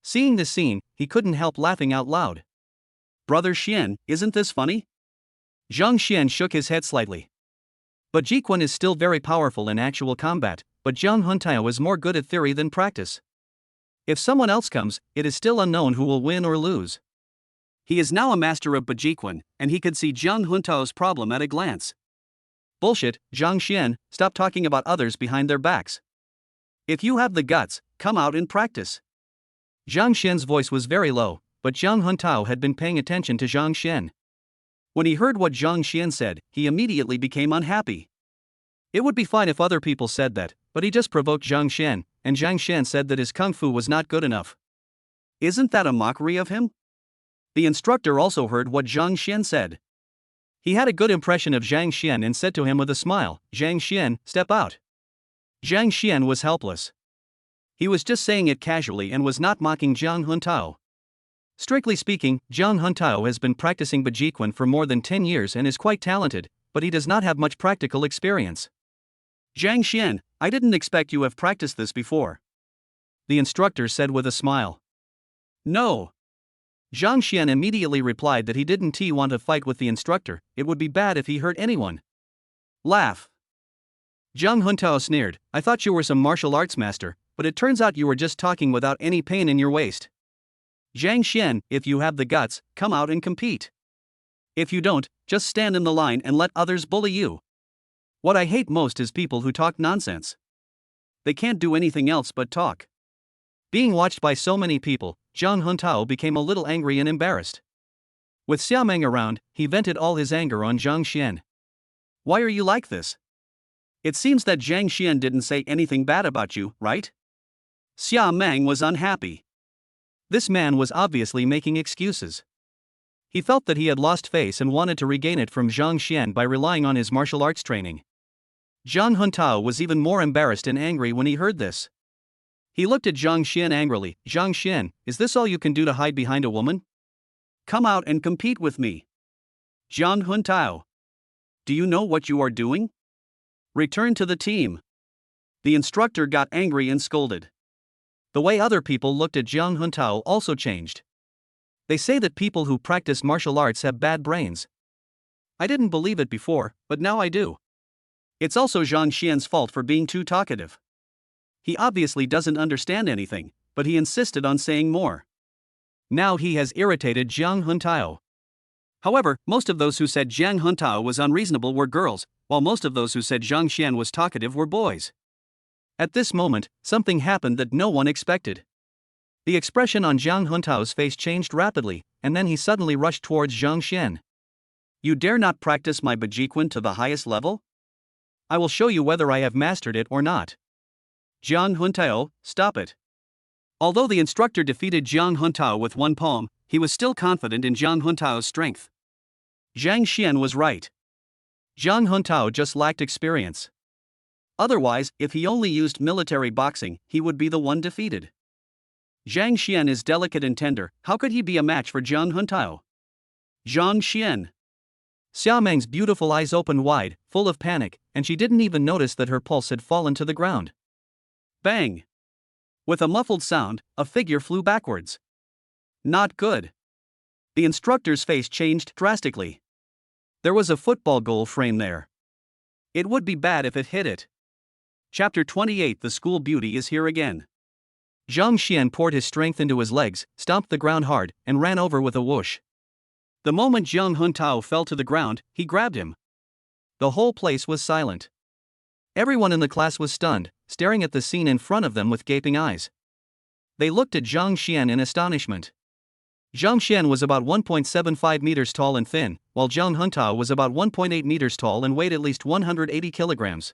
Seeing this scene, he couldn't help laughing out loud. Brother Xian, isn't this funny? Zhang Xian shook his head slightly. But Jiquan is still very powerful in actual combat, but Zhang Huntao is more good at theory than practice. If someone else comes, it is still unknown who will win or lose. He is now a master of Bajiquan, and he could see Zhang Huntao's problem at a glance. Bullshit, Zhang Xian, stop talking about others behind their backs. If you have the guts, come out and practice. Zhang Xian's voice was very low, but Zhang Huntao had been paying attention to Zhang Xian. When he heard what Zhang Xian said, he immediately became unhappy. It would be fine if other people said that, but he just provoked Zhang Xian, and Zhang Xian said that his kung fu was not good enough. Isn't that a mockery of him? The instructor also heard what Zhang Xian said. He had a good impression of Zhang Xian and said to him with a smile, "Zhang Xian, step out." Zhang Xian was helpless. He was just saying it casually and was not mocking Zhang Huntao. Strictly speaking, Zhang Huntao has been practicing Bajiquan for more than 10 years and is quite talented, but he does not have much practical experience. Zhang Xian, I didn't expect you have practiced this before. The instructor said with a smile. No. Zhang Xian immediately replied that he didn't want to fight with the instructor, it would be bad if he hurt anyone. Laugh. Zhang Huntao sneered, I thought you were some martial arts master, but it turns out you were just talking without any pain in your waist. Zhang Xian, if you have the guts, come out and compete. If you don't, just stand in the line and let others bully you. What I hate most is people who talk nonsense. They can't do anything else but talk. Being watched by so many people, Zhang Huntao became a little angry and embarrassed. With Xia Meng around, he vented all his anger on Zhang Xian. Why are you like this? It seems that Zhang Xian didn't say anything bad about you, right? Xia Meng was unhappy. This man was obviously making excuses. He felt that he had lost face and wanted to regain it from Zhang Xian by relying on his martial arts training. Zhang Huntao was even more embarrassed and angry when he heard this. He looked at Zhang Xian angrily. Zhang Xian, is this all you can do to hide behind a woman? Come out and compete with me. Zhang Huntao. Do you know what you are doing? Return to the team. The instructor got angry and scolded. The way other people looked at Zhang Huntao also changed. They say that people who practice martial arts have bad brains. I didn't believe it before, but now I do. It's also Zhang Xian's fault for being too talkative. He obviously doesn't understand anything, but he insisted on saying more. Now he has irritated Zhang Huntao. However, most of those who said Zhang Huntao was unreasonable were girls, while most of those who said Zhang Xian was talkative were boys. At this moment, something happened that no one expected. The expression on Zhang Huntao's face changed rapidly, and then he suddenly rushed towards Zhang Xian. You dare not practice my Bajiquan to the highest level? I will show you whether I have mastered it or not. Zhang Huntao, stop it. Although the instructor defeated Zhang Huntao with one palm, he was still confident in Zhang Huntao's strength. Zhang Xian was right. Zhang Huntao just lacked experience. Otherwise, if he only used military boxing, he would be the one defeated. Zhang Xian is delicate and tender, how could he be a match for Zhang Huntao? Zhang Xian. Xiaomeng's beautiful eyes opened wide, full of panic, and she didn't even notice that her pulse had fallen to the ground. Bang! With a muffled sound, a figure flew backwards. Not good. The instructor's face changed drastically. There was a football goal frame there. It would be bad if it hit it. Chapter 28. The School Beauty is here again. Zhang Xian poured his strength into his legs, stomped the ground hard, and ran over with a whoosh. The moment Zhang Huntao fell to the ground, he grabbed him. The whole place was silent. Everyone in the class was stunned, staring at the scene in front of them with gaping eyes. They looked at Zhang Xian in astonishment. Zhang Xian was about 1.75 meters tall and thin, while Zhang Huntao was about 1.8 meters tall and weighed at least 180 kilograms.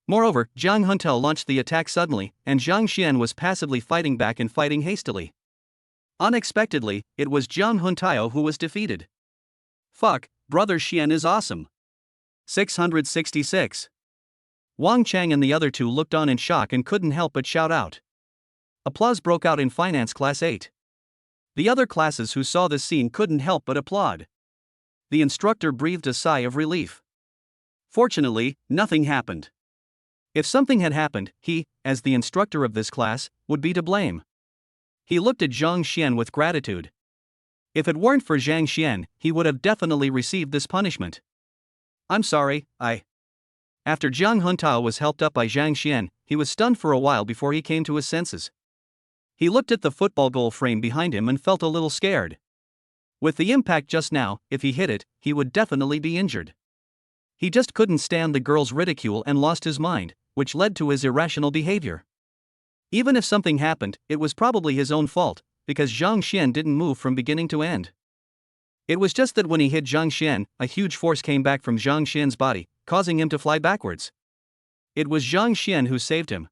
Moreover, Zhang Huntao launched the attack suddenly, and Zhang Xian was passively fighting back and fighting hastily. Unexpectedly, it was Zhang Huntao who was defeated. Fuck, brother Xian is awesome. 666. Wang Chang and the other two looked on in shock and couldn't help but shout out. Applause broke out in Finance Class 8. The other classes who saw this scene couldn't help but applaud. The instructor breathed a sigh of relief. Fortunately, nothing happened. If something had happened, he, as the instructor of this class, would be to blame. He looked at Zhang Xian with gratitude. If it weren't for Zhang Xian, he would have definitely received this punishment. I'm sorry, After Zhang Huntao was helped up by Zhang Xian, he was stunned for a while before he came to his senses. He looked at the football goal frame behind him and felt a little scared. With the impact just now, if he hit it, he would definitely be injured. He just couldn't stand the girl's ridicule and lost his mind, which led to his irrational behavior. Even if something happened, it was probably his own fault, because Zhang Xian didn't move from beginning to end. It was just that when he hit Zhang Xian, a huge force came back from Zhang Xian's body, causing him to fly backwards. It was Zhang Xian who saved him.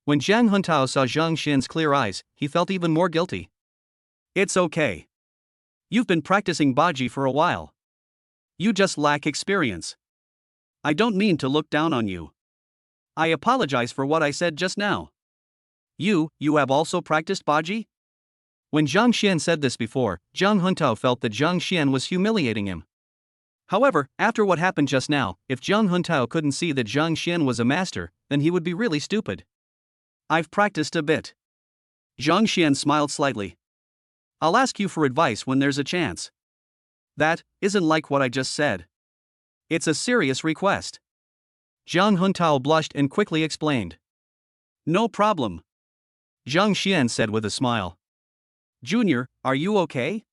When Zhang Huntao saw Zhang Xian's clear eyes, he felt even more guilty. It's okay. You've been practicing Baji for a while. You just lack experience. I don't mean to look down on you. I apologize for what I said just now. You have also practiced Baji? When Zhang Xian said this before, Zhang Huntao felt that Zhang Xian was humiliating him. However, after what happened just now, if Zhang Huntao couldn't see that Zhang Xian was a master, then he would be really stupid. I've practiced a bit. Zhang Xian smiled slightly. I'll ask you for advice when there's a chance. That isn't like what I just said. It's a serious request. Zhang Huntao blushed and quickly explained. No problem. Zhang Xian said with a smile. Junior, are you okay?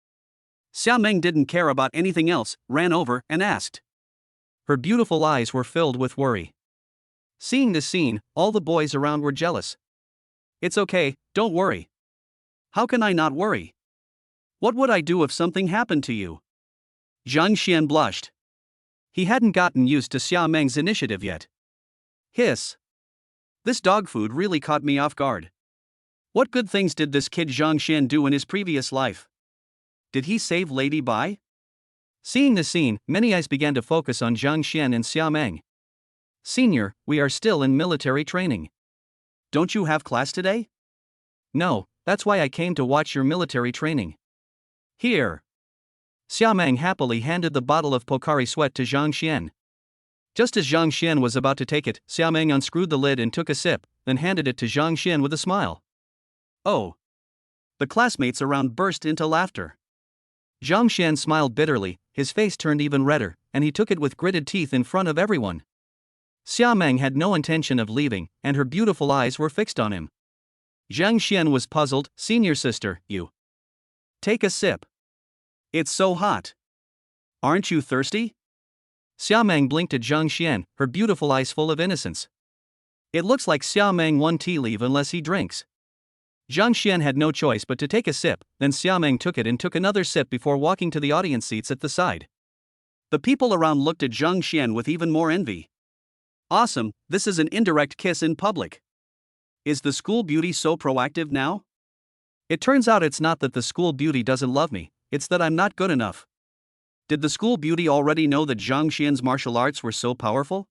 Xiaomeng didn't care about anything else, ran over and asked. Her beautiful eyes were filled with worry. Seeing this scene, all the boys around were jealous. It's okay, don't worry. How can I not worry? What would I do if something happened to you? Zhang Xian blushed. He hadn't gotten used to Xiaomeng's initiative yet. Hiss. This dog food really caught me off guard. What good things did this kid Zhang Xian do in his previous life? Did he save Lady Bai? Seeing the scene, many eyes began to focus on Zhang Xian and Xia Meng. Senior, we are still in military training. Don't you have class today? No, that's why I came to watch your military training. Here. Xia Meng happily handed the bottle of Pocari Sweat to Zhang Xian. Just as Zhang Xian was about to take it, Xia Meng unscrewed the lid and took a sip, then handed it to Zhang Xian with a smile. Oh. The classmates around burst into laughter. Zhang Xian smiled bitterly, his face turned even redder, and he took it with gritted teeth in front of everyone. Xia Meng had no intention of leaving, and her beautiful eyes were fixed on him. Zhang Xian was puzzled. Senior sister, you. Take a sip. It's so hot. Aren't you thirsty? Xia Meng blinked at Zhang Xian, her beautiful eyes full of innocence. It looks like Xia Meng won tea leave unless he drinks. Zhang Xian had no choice but to take a sip, then Xia Meng took it and took another sip before walking to the audience seats at the side. The people around looked at Zhang Xian with even more envy. Awesome, this is an indirect kiss in public. Is the school beauty so proactive now? It turns out it's not that the school beauty doesn't love me, it's that I'm not good enough. Did the school beauty already know that Zhang Xian's martial arts were so powerful?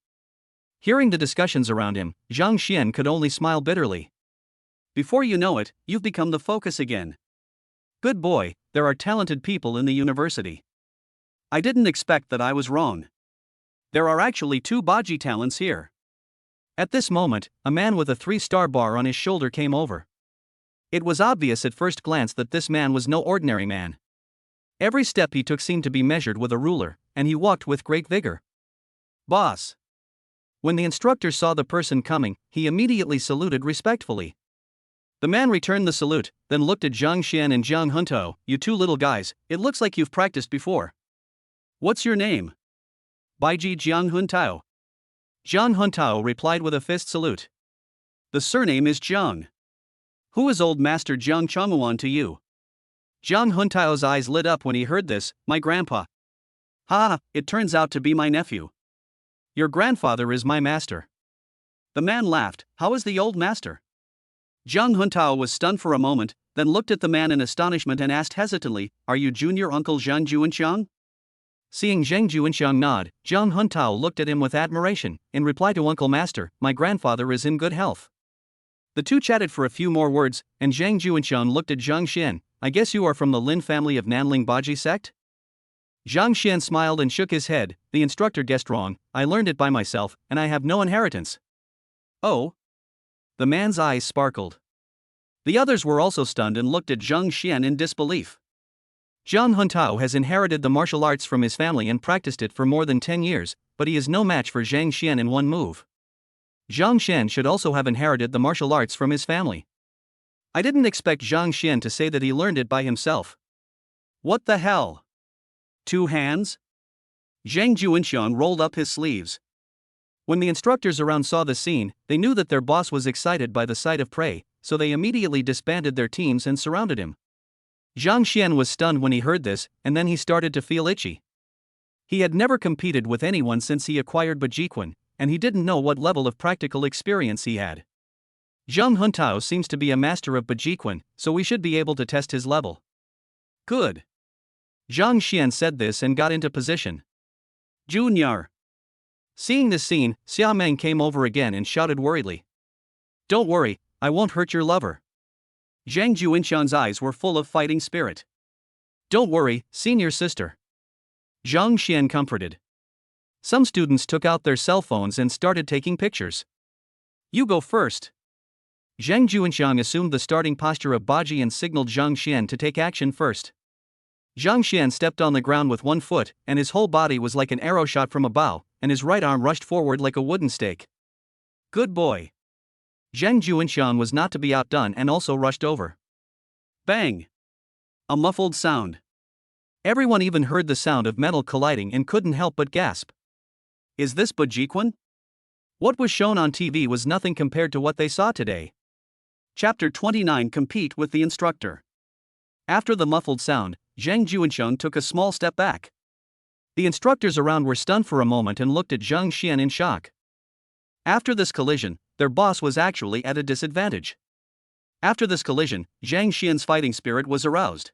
Hearing the discussions around him, Zhang Xian could only smile bitterly. Before you know it, you've become the focus again. Good boy, there are talented people in the university. I didn't expect that I was wrong. There are actually 2 Baji talents here. At this moment, a man with a 3-star bar on his shoulder came over. It was obvious at first glance that this man was no ordinary man. Every step he took seemed to be measured with a ruler, and he walked with great vigor. Boss. When the instructor saw the person coming, he immediately saluted respectfully. The man returned the salute, then looked at Zhang Xian and Jiang Huntao. You 2 little guys, it looks like you've practiced before. What's your name? Baiji Jiang Huntao. Jiang Huntao replied with a fist salute. The surname is Jiang. Who is old master Jiang Chonghuan to you? Jiang Huntao's eyes lit up when he heard this. My grandpa. Ha, it turns out to be my nephew. Your grandfather is my master. The man laughed. How is the old master? Jiang Huntao was stunned for a moment, then looked at the man in astonishment and asked hesitantly, Are you junior uncle Zhang Juanxiang? Seeing Zhang Juanxiang nod, Jiang Huntao looked at him with admiration. In reply to Uncle Master, my grandfather is in good health. The 2 chatted for a few more words, and Zhang Juanxiang looked at Zhang Xian. I guess you are from the Lin family of Nanling Baji sect? Zhang Xian smiled and shook his head. The instructor guessed wrong. I learned it by myself, and I have no inheritance. Oh? The man's eyes sparkled. The others were also stunned and looked at Zhang Xian in disbelief. Jiang Huntao has inherited the martial arts from his family and practiced it for more than 10 years, but he is no match for Zhang Xian in one move. Zhang Xian should also have inherited the martial arts from his family. I didn't expect Zhang Xian to say that he learned it by himself. What the hell? 2 hands? Zhang Juanxiang rolled up his sleeves. When the instructors around saw the scene, they knew that their boss was excited by the sight of prey, so they immediately disbanded their teams and surrounded him. Zhang Xian was stunned when he heard this, and then he started to feel itchy. He had never competed with anyone since he acquired Bajiquan, and he didn't know what level of practical experience he had. Jiang Huntao seems to be a master of Bajiquan, so we should be able to test his level. Good. Zhang Xian said this and got into position. Junior. Seeing this scene, Xia Meng came over again and shouted worriedly. Don't worry, I won't hurt your lover. Zhang Juanxiang's eyes were full of fighting spirit. Don't worry, senior sister. Zhang Xian comforted. Some students took out their cell phones and started taking pictures. You go first. Zhang Juanxiang assumed the starting posture of Baji and signaled Zhang Xian to take action first. Zhang Xian stepped on the ground with 1 foot, and his whole body was like an arrow shot from a bow, and his right arm rushed forward like a wooden stake. Good boy. Zhang Juanxiang was not to be outdone and also rushed over. Bang! A muffled sound. Everyone even heard the sound of metal colliding and couldn't help but gasp. Is this Bajiquan? What was shown on TV was nothing compared to what they saw today. Chapter 29 Compete with the Instructor. After the muffled sound, Zhang Juanxiang took a small step back. The instructors around were stunned for a moment and looked at Zhang Xian in shock. After this collision, their boss was actually at a disadvantage. After this collision, Zhang Xian's fighting spirit was aroused.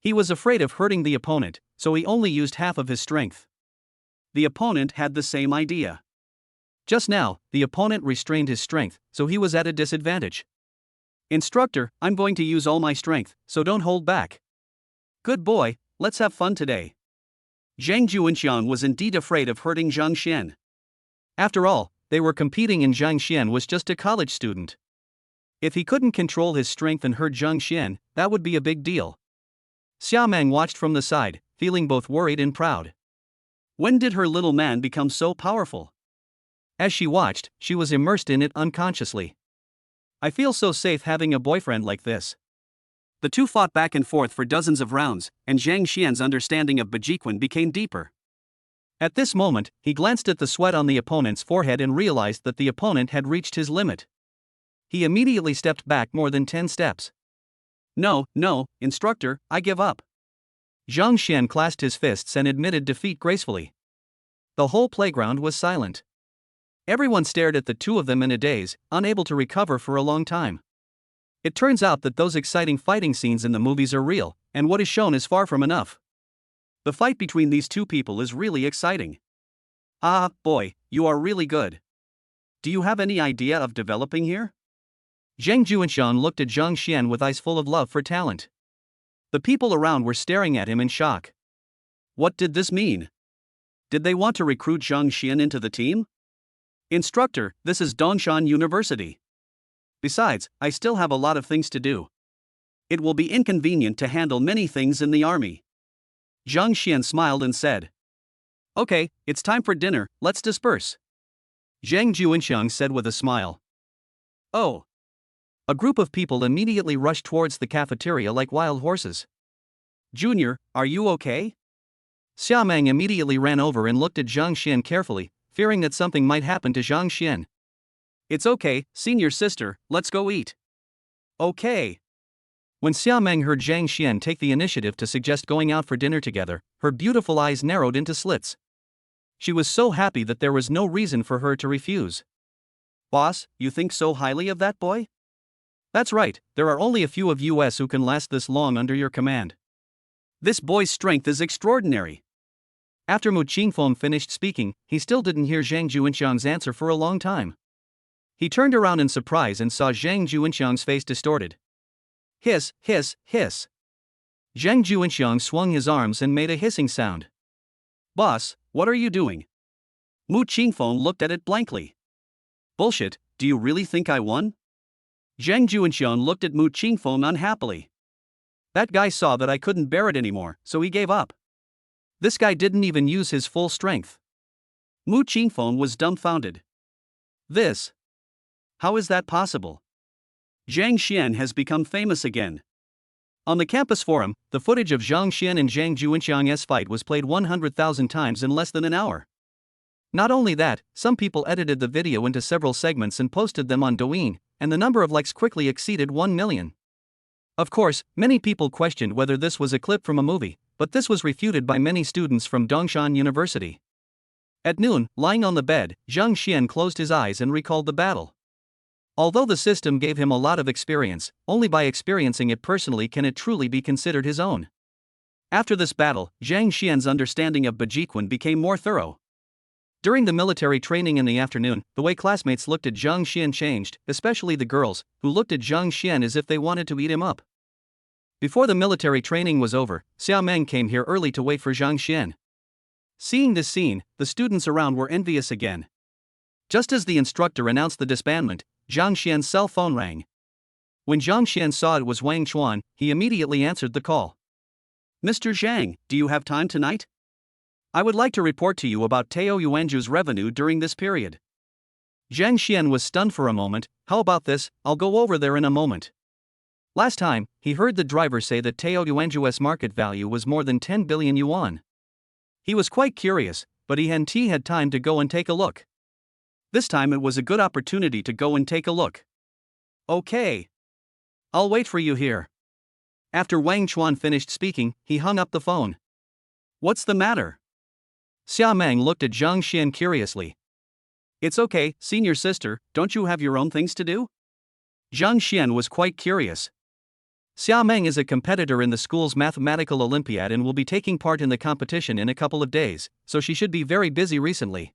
He was afraid of hurting the opponent, so he only used half of his strength. The opponent had the same idea. Just now, the opponent restrained his strength, so he was at a disadvantage. Instructor, I'm going to use all my strength, so don't hold back. Good boy, let's have fun today. Zhang Juanxiang was indeed afraid of hurting Zhang Xian. After all, they were competing and Zhang Xian was just a college student. If he couldn't control his strength and hurt Zhang Xian, that would be a big deal. Xiaomang watched from the side, feeling both worried and proud. When did her little man become so powerful? As she watched, she was immersed in it unconsciously. I feel so safe having a boyfriend like this. The two fought back and forth for dozens of rounds, and Zhang Xian's understanding of Bajiquan became deeper. At this moment, he glanced at the sweat on the opponent's forehead and realized that the opponent had reached his limit. He immediately stepped back more than 10 steps. No, instructor, I give up. Zhang Xian clasped his fists and admitted defeat gracefully. The whole playground was silent. Everyone stared at the two of them in a daze, unable to recover for a long time. It turns out that those exciting fighting scenes in the movies are real, and what is shown is far from enough. The fight between these two people is really exciting. Ah, boy, you are really good. Do you have any idea of developing here? Zhang Juanxiang looked at Zhang Xian with eyes full of love for talent. The people around were staring at him in shock. What did this mean? Did they want to recruit Zhang Xian into the team? Instructor, this is Dongshan University. Besides, I still have a lot of things to do. It will be inconvenient to handle many things in the army. Zhang Xian smiled and said. Okay, it's time for dinner, let's disperse. Zhang Juanxiang said with a smile. Oh. A group of people immediately rushed towards the cafeteria like wild horses. Junior, are you okay? Xiaomang immediately ran over and looked at Zhang Xian carefully, fearing that something might happen to Zhang Xian. It's okay, senior sister, let's go eat. Okay. When Xiaomang heard Zhang Xian take the initiative to suggest going out for dinner together, her beautiful eyes narrowed into slits. She was so happy that there was no reason for her to refuse. Boss, you think so highly of that boy? That's right, there are only a few of us who can last this long under your command. This boy's strength is extraordinary. After Mu Qingfeng finished speaking, he still didn't hear Zhang Juanxiang's answer for a long time. He turned around in surprise and saw Zhang Juanxiang's face distorted. Hiss, hiss, hiss. Zhang Juanxiang swung his arms and made a hissing sound. Boss, what are you doing? Mu Qingfeng looked at it blankly. Bullshit, do you really think I won? Zhang Juanxiang looked at Mu Qingfeng unhappily. That guy saw that I couldn't bear it anymore, so he gave up. This guy didn't even use his full strength. Mu Qingfeng was dumbfounded. This. How is that possible? Zhang Xian has become famous again. On the campus forum, the footage of Zhang Xian and Zhang Juanxiang's fight was played 100,000 times in less than an hour. Not only that, some people edited the video into several segments and posted them on Douyin, and the number of likes quickly exceeded 1 million. Of course, many people questioned whether this was a clip from a movie, but this was refuted by many students from Dongshan University. At noon, lying on the bed, Zhang Xian closed his eyes and recalled the battle. Although the system gave him a lot of experience, only by experiencing it personally can it truly be considered his own. After this battle, Zhang Xian's understanding of Bajiquan became more thorough. During the military training in the afternoon, the way classmates looked at Zhang Xian changed, especially the girls, who looked at Zhang Xian as if they wanted to eat him up. Before the military training was over, Xiaomang came here early to wait for Zhang Xian. Seeing this scene, the students around were envious again. Just as the instructor announced the disbandment, Zhang Xian's cell phone rang. When Zhang Xian saw it was Wang Chuan, he immediately answered the call. Mr. Zhang, do you have time tonight? I would like to report to you about Tao Yuanzhu's revenue during this period. Zhang Xian was stunned for a moment. How about this? I'll go over there in a moment. Last time, he heard the driver say that Tao Yuanzhu's market value was more than 10 billion yuan. He was quite curious, but he hadn't had time to go and take a look. This time it was a good opportunity to go and take a look. Okay. I'll wait for you here. After Wang Chuan finished speaking, he hung up the phone. What's the matter? Xiaomang looked at Zhang Xian curiously. It's okay, senior sister, don't you have your own things to do? Zhang Xian was quite curious. Xia Meng is a competitor in the school's mathematical Olympiad and will be taking part in the competition in a couple of days, so she should be very busy recently.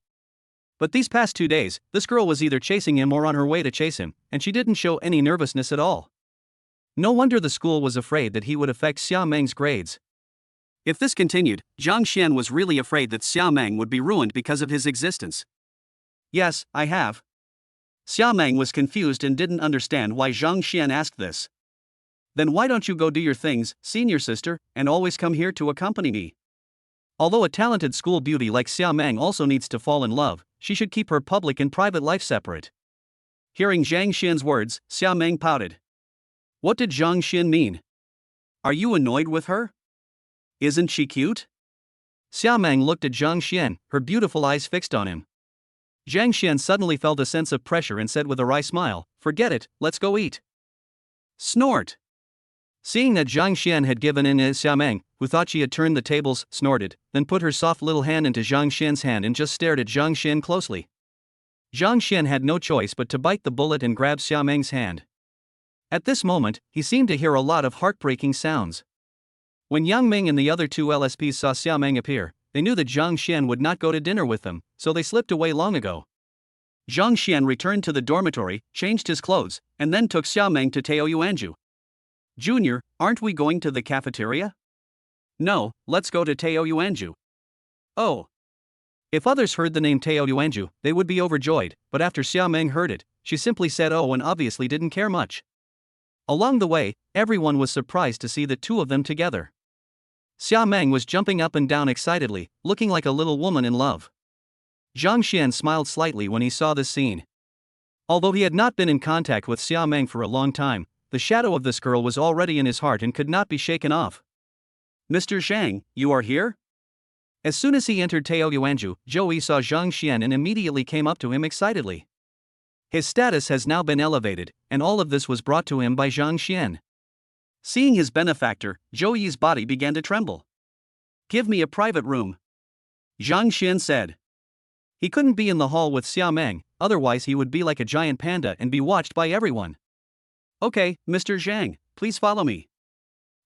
But these past 2 days, this girl was either chasing him or on her way to chase him, and she didn't show any nervousness at all. No wonder the school was afraid that he would affect Xia Meng's grades. If this continued, Zhang Xian was really afraid that Xia Meng would be ruined because of his existence. Yes, I have. Xia Meng was confused and didn't understand why Zhang Xian asked this. Then why don't you go do your things, senior sister, and always come here to accompany me? Although a talented school beauty like Xia Meng also needs to fall in love, she should keep her public and private life separate. Hearing Zhang Xian's words, Xia Meng pouted. What did Zhang Xian mean? Are you annoyed with her? Isn't she cute? Xia Meng looked at Zhang Xian, her beautiful eyes fixed on him. Zhang Xian suddenly felt a sense of pressure and said with a wry smile, forget it, let's go eat. Snort. Seeing that Zhang Xian had given in, Xia Meng, who thought she had turned the tables, snorted, then put her soft little hand into Zhang Xian's hand and just stared at Zhang Xian closely. Zhang Xian had no choice but to bite the bullet and grab Xia Meng's hand. At this moment, he seemed to hear a lot of heartbreaking sounds. When Yang Ming and the other two LSPs saw Xia Meng appear, they knew that Zhang Xian would not go to dinner with them, so they slipped away long ago. Zhang Xian returned to the dormitory, changed his clothes, and then took Xia Meng to Taoyuanju. Junior, aren't we going to the cafeteria? No, let's go to Taoyuanju. Oh. If others heard the name Taoyuanju, they would be overjoyed, but after Xia Meng heard it, she simply said oh and obviously didn't care much. Along the way, everyone was surprised to see the two of them together. Xia Meng was jumping up and down excitedly, looking like a little woman in love. Zhang Xian smiled slightly when he saw this scene. Although he had not been in contact with Xia Meng for a long time, the shadow of this girl was already in his heart and could not be shaken off. Mr. Zhang, you are here? As soon as he entered Taoyuanju, Zhou Yi saw Zhang Xian and immediately came up to him excitedly. His status has now been elevated, and all of this was brought to him by Zhang Xian. Seeing his benefactor, Zhou Yi's body began to tremble. Give me a private room, Zhang Xian said. He couldn't be in the hall with Xia Meng, otherwise he would be like a giant panda and be watched by everyone. Okay, Mr. Zhang, please follow me.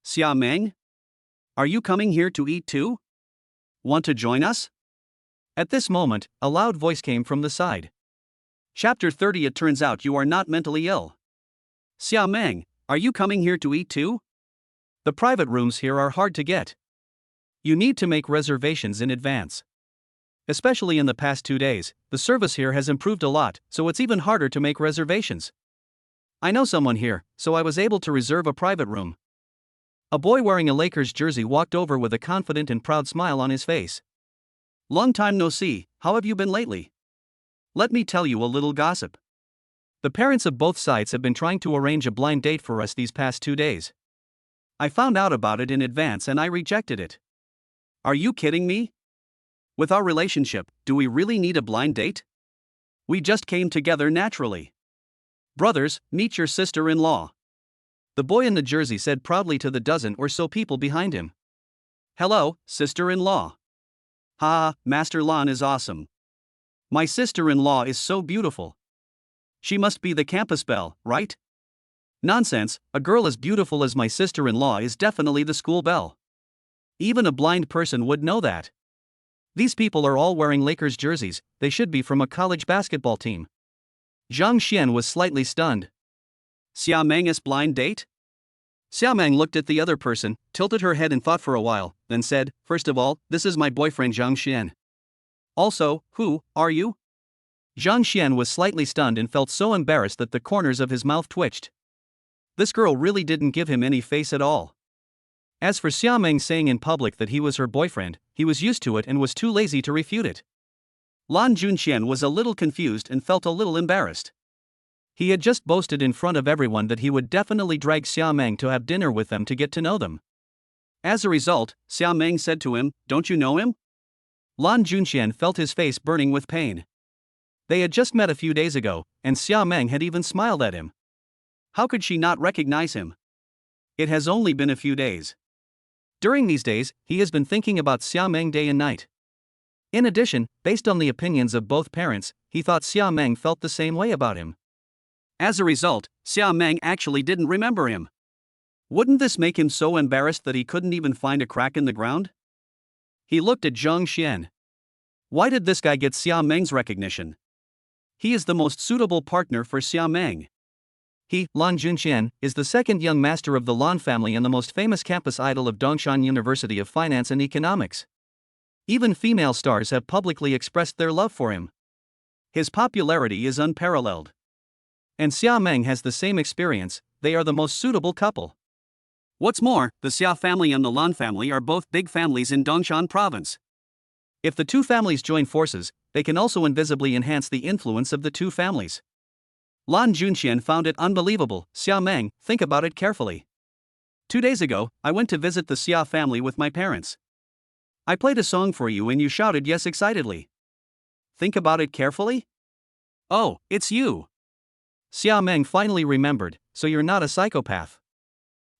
Xia Meng? Are you coming here to eat too? Want to join us? At this moment, a loud voice came from the side. Chapter 30. It turns out you are not mentally ill. Xia Meng, are you coming here to eat too? The private rooms here are hard to get. You need to make reservations in advance. Especially in the past 2 days, the service here has improved a lot, so it's even harder to make reservations. I know someone here, so I was able to reserve a private room. A boy wearing a Lakers jersey walked over with a confident and proud smile on his face. Long time no see, how have you been lately? Let me tell you a little gossip. The parents of both sides have been trying to arrange a blind date for us these past 2 days. I found out about it in advance and I rejected it. Are you kidding me? With our relationship, do we really need a blind date? We just came together naturally. Brothers, meet your sister-in-law. The boy in the jersey said proudly to the dozen or so people behind him. Hello, sister-in-law. Ha, Master Lan is awesome. My sister-in-law is so beautiful. She must be the campus belle, right? Nonsense, a girl as beautiful as my sister-in-law is definitely the school belle. Even a blind person would know that. These people are all wearing Lakers jerseys, they should be from a college basketball team. Zhang Xian was slightly stunned. Xia Meng's blind date? Xia Meng looked at the other person, tilted her head and thought for a while, then said, first of all, this is my boyfriend Zhang Xian. Also, who are you? Zhang Xian was slightly stunned and felt so embarrassed that the corners of his mouth twitched. This girl really didn't give him any face at all. As for Xia Meng saying in public that he was her boyfriend, he was used to it and was too lazy to refute it. Lan Junqian was a little confused and felt a little embarrassed. He had just boasted in front of everyone that he would definitely drag Xia Meng to have dinner with them to get to know them. As a result, Xia Meng said to him, don't you know him? Lan Junqian felt his face burning with pain. They had just met a few days ago, and Xia Meng had even smiled at him. How could she not recognize him? It has only been a few days. During these days, he has been thinking about Xia Meng day and night. In addition, based on the opinions of both parents, he thought Xia Meng felt the same way about him. As a result, Xia Meng actually didn't remember him. Wouldn't this make him so embarrassed that he couldn't even find a crack in the ground? He looked at Zhang Xian. Why did this guy get Xia Meng's recognition? He is the most suitable partner for Xia Meng. He, Lan Junqian, is the second young master of the Lan family and the most famous campus idol of Dongshan University of Finance and Economics. Even female stars have publicly expressed their love for him. His popularity is unparalleled. And Xia Meng has the same experience. They are the most suitable couple. What's more, the Xia family and the Lan family are both big families in Dongshan province. If the two families join forces, they can also invisibly enhance the influence of the two families. Lan Junqian found it unbelievable. Xia Meng, think about it carefully. 2 days ago, I went to visit the Xia family with my parents. I played a song for you and you shouted yes excitedly. Think about it carefully? Oh, it's you. Xia Meng finally remembered, so you're not a psychopath.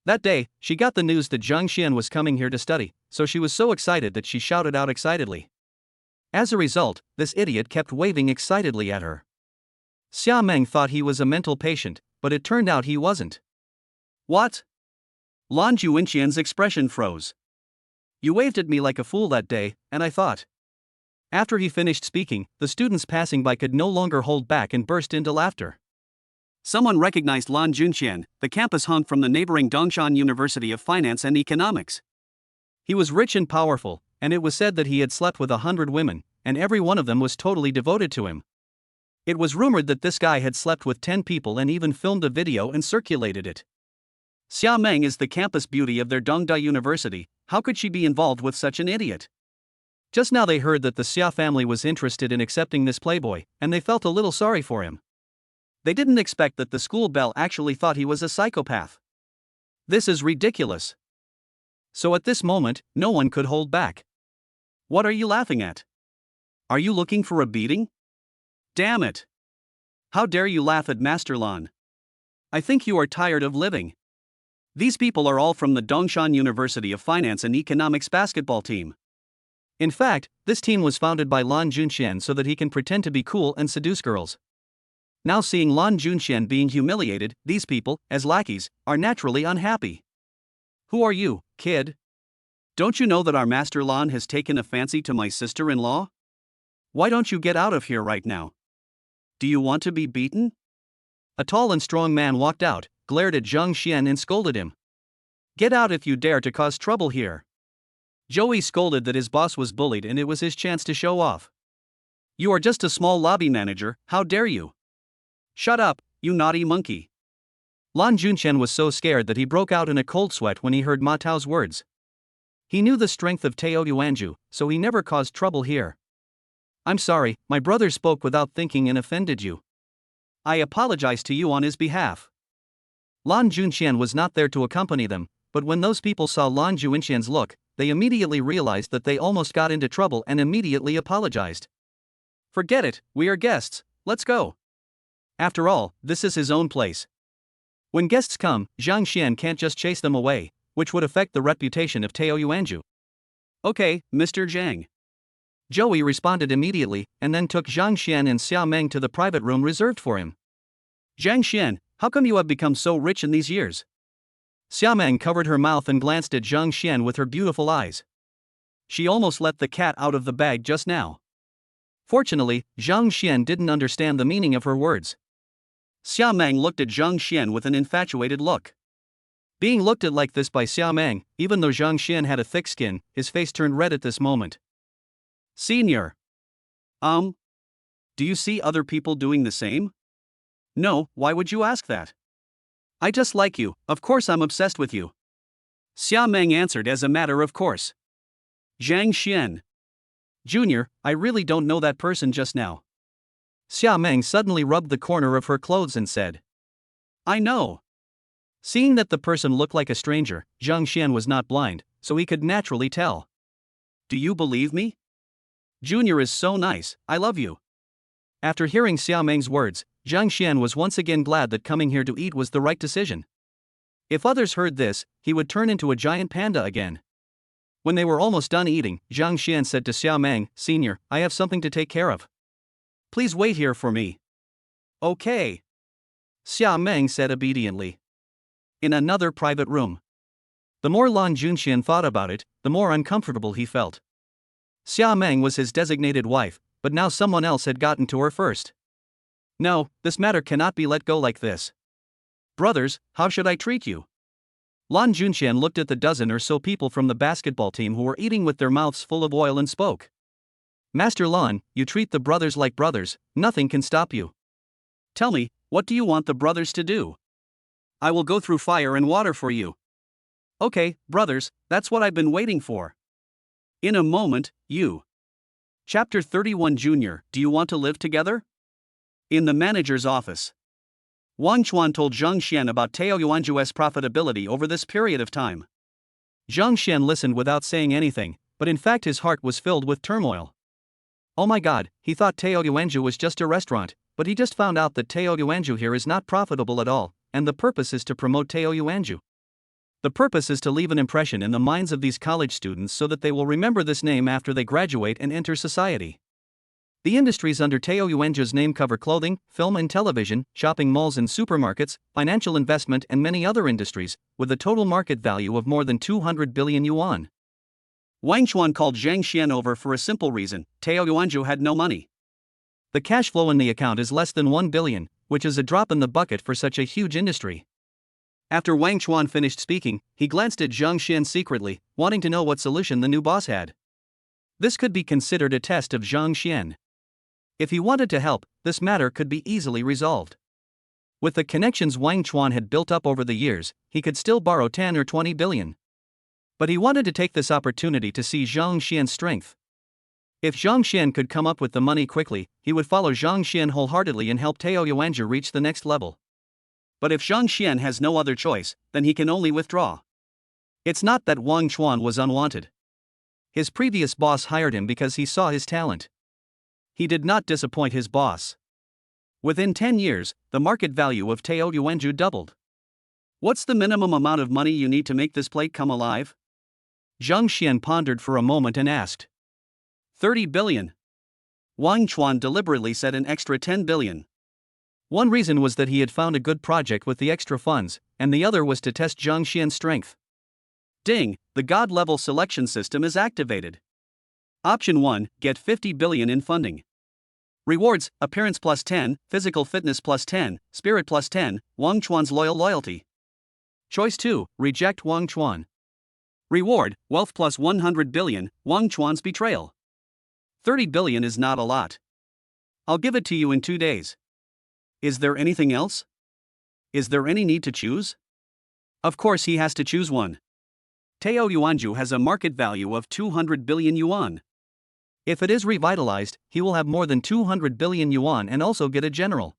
That day, she got the news that Zhang Xian was coming here to study, so she was so excited that she shouted out excitedly. As a result, this idiot kept waving excitedly at her. Xia Meng thought he was a mental patient, but it turned out he wasn't. What? Lan Junqian's expression froze. You waved at me like a fool that day, and I thought. After he finished speaking, the students passing by could no longer hold back and burst into laughter. Someone recognized Lan Junqian, the campus hunk from the neighboring Dongshan University of Finance and Economics. He was rich and powerful, and it was said that he had slept with 100 women, and every one of them was totally devoted to him. It was rumored that this guy had slept with 10 people and even filmed a video and circulated it. Xia Meng is the campus beauty of their Dongda University. How could she be involved with such an idiot? Just now they heard that the Xia family was interested in accepting this playboy, and they felt a little sorry for him. They didn't expect that the school belle actually thought he was a psychopath. This is ridiculous. So at this moment, no one could hold back. What are you laughing at? Are you looking for a beating? Damn it! How dare you laugh at Master Lan? I think you are tired of living. These people are all from the Dongshan University of Finance and Economics basketball team. In fact, this team was founded by Lan Junqian so that he can pretend to be cool and seduce girls. Now seeing Lan Junqian being humiliated, these people, as lackeys, are naturally unhappy. Who are you, kid? Don't you know that our Master Lan has taken a fancy to my sister-in-law? Why don't you get out of here right now? Do you want to be beaten? A tall and strong man walked out, glared at Zhang Xian and scolded him. Get out if you dare to cause trouble here. Joey scolded that his boss was bullied and it was his chance to show off. You are just a small lobby manager, how dare you? Shut up, you naughty monkey. Lan Junqian was so scared that he broke out in a cold sweat when he heard Ma Tao's words. He knew the strength of Tao Yuanju, so he never caused trouble here. I'm sorry, my brother spoke without thinking and offended you. I apologize to you on his behalf. Lan Junqian was not there to accompany them, but when those people saw Lan Junqian's look, they immediately realized that they almost got into trouble and immediately apologized. Forget it, we are guests, let's go. After all, this is his own place. When guests come, Zhang Xian can't just chase them away, which would affect the reputation of Tao Yuanju. Okay, Mr. Zhang. Joey responded immediately, and then took Zhang Xian and Xia Meng to the private room reserved for him. Zhang Xian, how come you have become so rich in these years? Xia Meng covered her mouth and glanced at Zhang Xian with her beautiful eyes. She almost let the cat out of the bag just now. Fortunately, Zhang Xian didn't understand the meaning of her words. Xia Meng looked at Zhang Xian with an infatuated look. Being looked at like this by Xia Meng, even though Zhang Xian had a thick skin, his face turned red at this moment. Senior. Do you see other people doing the same? No, why would you ask that? I just like you, of course I'm obsessed with you. Xia Meng answered as a matter of course. Zhang Xian. Junior, I really don't know that person just now. Xia Meng suddenly rubbed the corner of her clothes and said. I know. Seeing that the person looked like a stranger, Zhang Xian was not blind, so he could naturally tell. Do you believe me? Junior is so nice, I love you. After hearing Xia Meng's words, Zhang Xian was once again glad that coming here to eat was the right decision. If others heard this, he would turn into a giant panda again. When they were almost done eating, Zhang Xian said to Xia Meng, Senior, I have something to take care of. Please wait here for me. Okay. Xia Meng said obediently. In another private room. The more Lan Junxian thought about it, the more uncomfortable he felt. Xia Meng was his designated wife, but now someone else had gotten to her first. No, this matter cannot be let go like this. Brothers, how should I treat you? Lan Junxian looked at the dozen or so people from the basketball team who were eating with their mouths full of oil and spoke. Master Lan, you treat the brothers like brothers, nothing can stop you. Tell me, what do you want the brothers to do? I will go through fire and water for you. Okay, brothers, that's what I've been waiting for. In a moment, you. Chapter 31 Junior, do you want to live together? In the manager's office. Wang Chuan told Zhang Xian about Tao Yuanju's profitability over this period of time. Zhang Xian listened without saying anything, but in fact his heart was filled with turmoil. Oh my god, he thought Tao Yuanju was just a restaurant, but he just found out that Tao Yuanju here is not profitable at all, and the purpose is to promote Tao Yuanju. The purpose is to leave an impression in the minds of these college students so that they will remember this name after they graduate and enter society. The industries under Tao Yuanju's name cover clothing, film and television, shopping malls and supermarkets, financial investment and many other industries, with a total market value of more than 200 billion yuan. Wang Chuan called Zhang Xian over for a simple reason: Tao Yuanju had no money. The cash flow in the account is less than 1 billion, which is a drop in the bucket for such a huge industry. After Wang Chuan finished speaking, he glanced at Zhang Xian secretly, wanting to know what solution the new boss had. This could be considered a test of Zhang Xian. If he wanted to help, this matter could be easily resolved. With the connections Wang Chuan had built up over the years, he could still borrow 10 or 20 billion. But he wanted to take this opportunity to see Zhang Xian's strength. If Zhang Xian could come up with the money quickly, he would follow Zhang Xian wholeheartedly and help Tao Yuanju reach the next level. But if Zhang Xian has no other choice, then he can only withdraw. It's not that Wang Chuan was unwanted. His previous boss hired him because he saw his talent. He did not disappoint his boss. Within 10 years, the market value of Tao Yuanju doubled. What's the minimum amount of money you need to make this plate come alive? Zhang Xian pondered for a moment and asked. 30 billion. Wang Chuan deliberately said an extra 10 billion. One reason was that he had found a good project with the extra funds, and the other was to test Zhang Xian's strength. Ding, the God-level selection system is activated. Option 1, get 50 billion in funding. Rewards, appearance plus 10, physical fitness plus 10, spirit plus 10, Wang Chuan's loyalty. Choice 2, reject Wang Chuan. Reward, wealth plus 100 billion, Wang Chuan's betrayal. 30 billion is not a lot. I'll give it to you in 2 days. Is there anything else? Is there any need to choose? Of course he has to choose one. Tao Yuanju has a market value of 200 billion yuan. If it is revitalized, he will have more than 200 billion yuan and also get a general.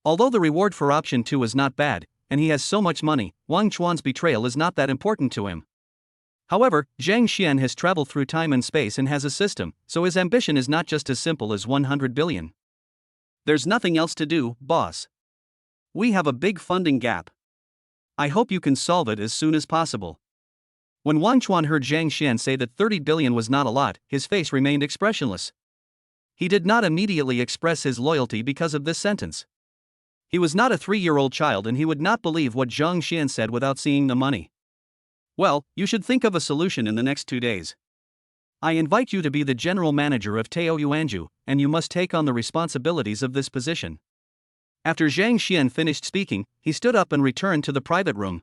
Although the reward for option 2 is not bad, and he has so much money, Wang Chuan's betrayal is not that important to him. However, Zhang Xian has traveled through time and space and has a system, so his ambition is not just as simple as 100 billion. There's nothing else to do, boss. We have a big funding gap. I hope you can solve it as soon as possible. When Wang Chuan heard Zhang Xian say that 30 billion was not a lot, his face remained expressionless. He did not immediately express his loyalty because of this sentence. He was not a 3-year-old child and he would not believe what Zhang Xian said without seeing the money. Well, you should think of a solution in the next 2 days. I invite you to be the general manager of Tao Yuanju, and you must take on the responsibilities of this position. After Zhang Xian finished speaking, he stood up and returned to the private room.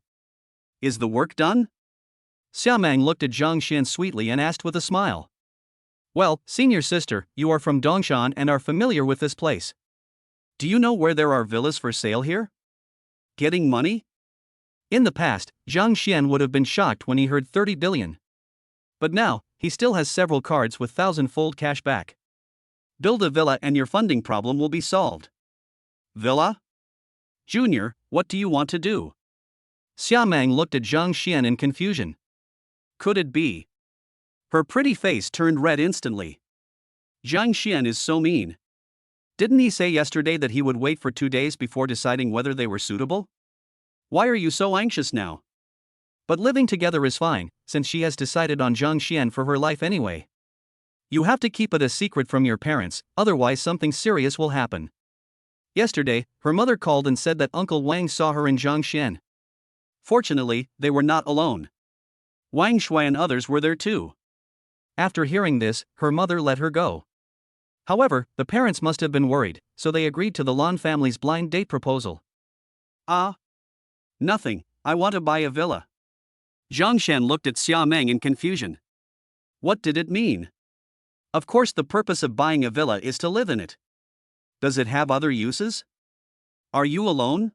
Is the work done? Xiamang looked at Zhang Xian sweetly and asked with a smile. Well, senior sister, you are from Dongshan and are familiar with this place. Do you know where there are villas for sale here? Getting money? In the past, Zhang Xian would have been shocked when he heard 30 billion. But now, he still has several cards with 1,000-fold cash back. Build a villa and your funding problem will be solved. Villa? Junior, what do you want to do? Xiamang looked at Zhang Xian in confusion. Could it be? Her pretty face turned red instantly. Zhang Xian is so mean. Didn't he say yesterday that he would wait for 2 days before deciding whether they were suitable? Why are you so anxious now? But living together is fine, since she has decided on Zhang Xian for her life anyway. You have to keep it a secret from your parents, otherwise something serious will happen. Yesterday, her mother called and said that Uncle Wang saw her and Zhang Xian. Fortunately, they were not alone. Wang Shui and others were there too. After hearing this, her mother let her go. However, the parents must have been worried, so they agreed to the Lan family's blind date proposal. Nothing, I want to buy a villa. Zhang Shen looked at Xia Meng in confusion. What did it mean? Of course, the purpose of buying a villa is to live in it. Does it have other uses? Are you alone?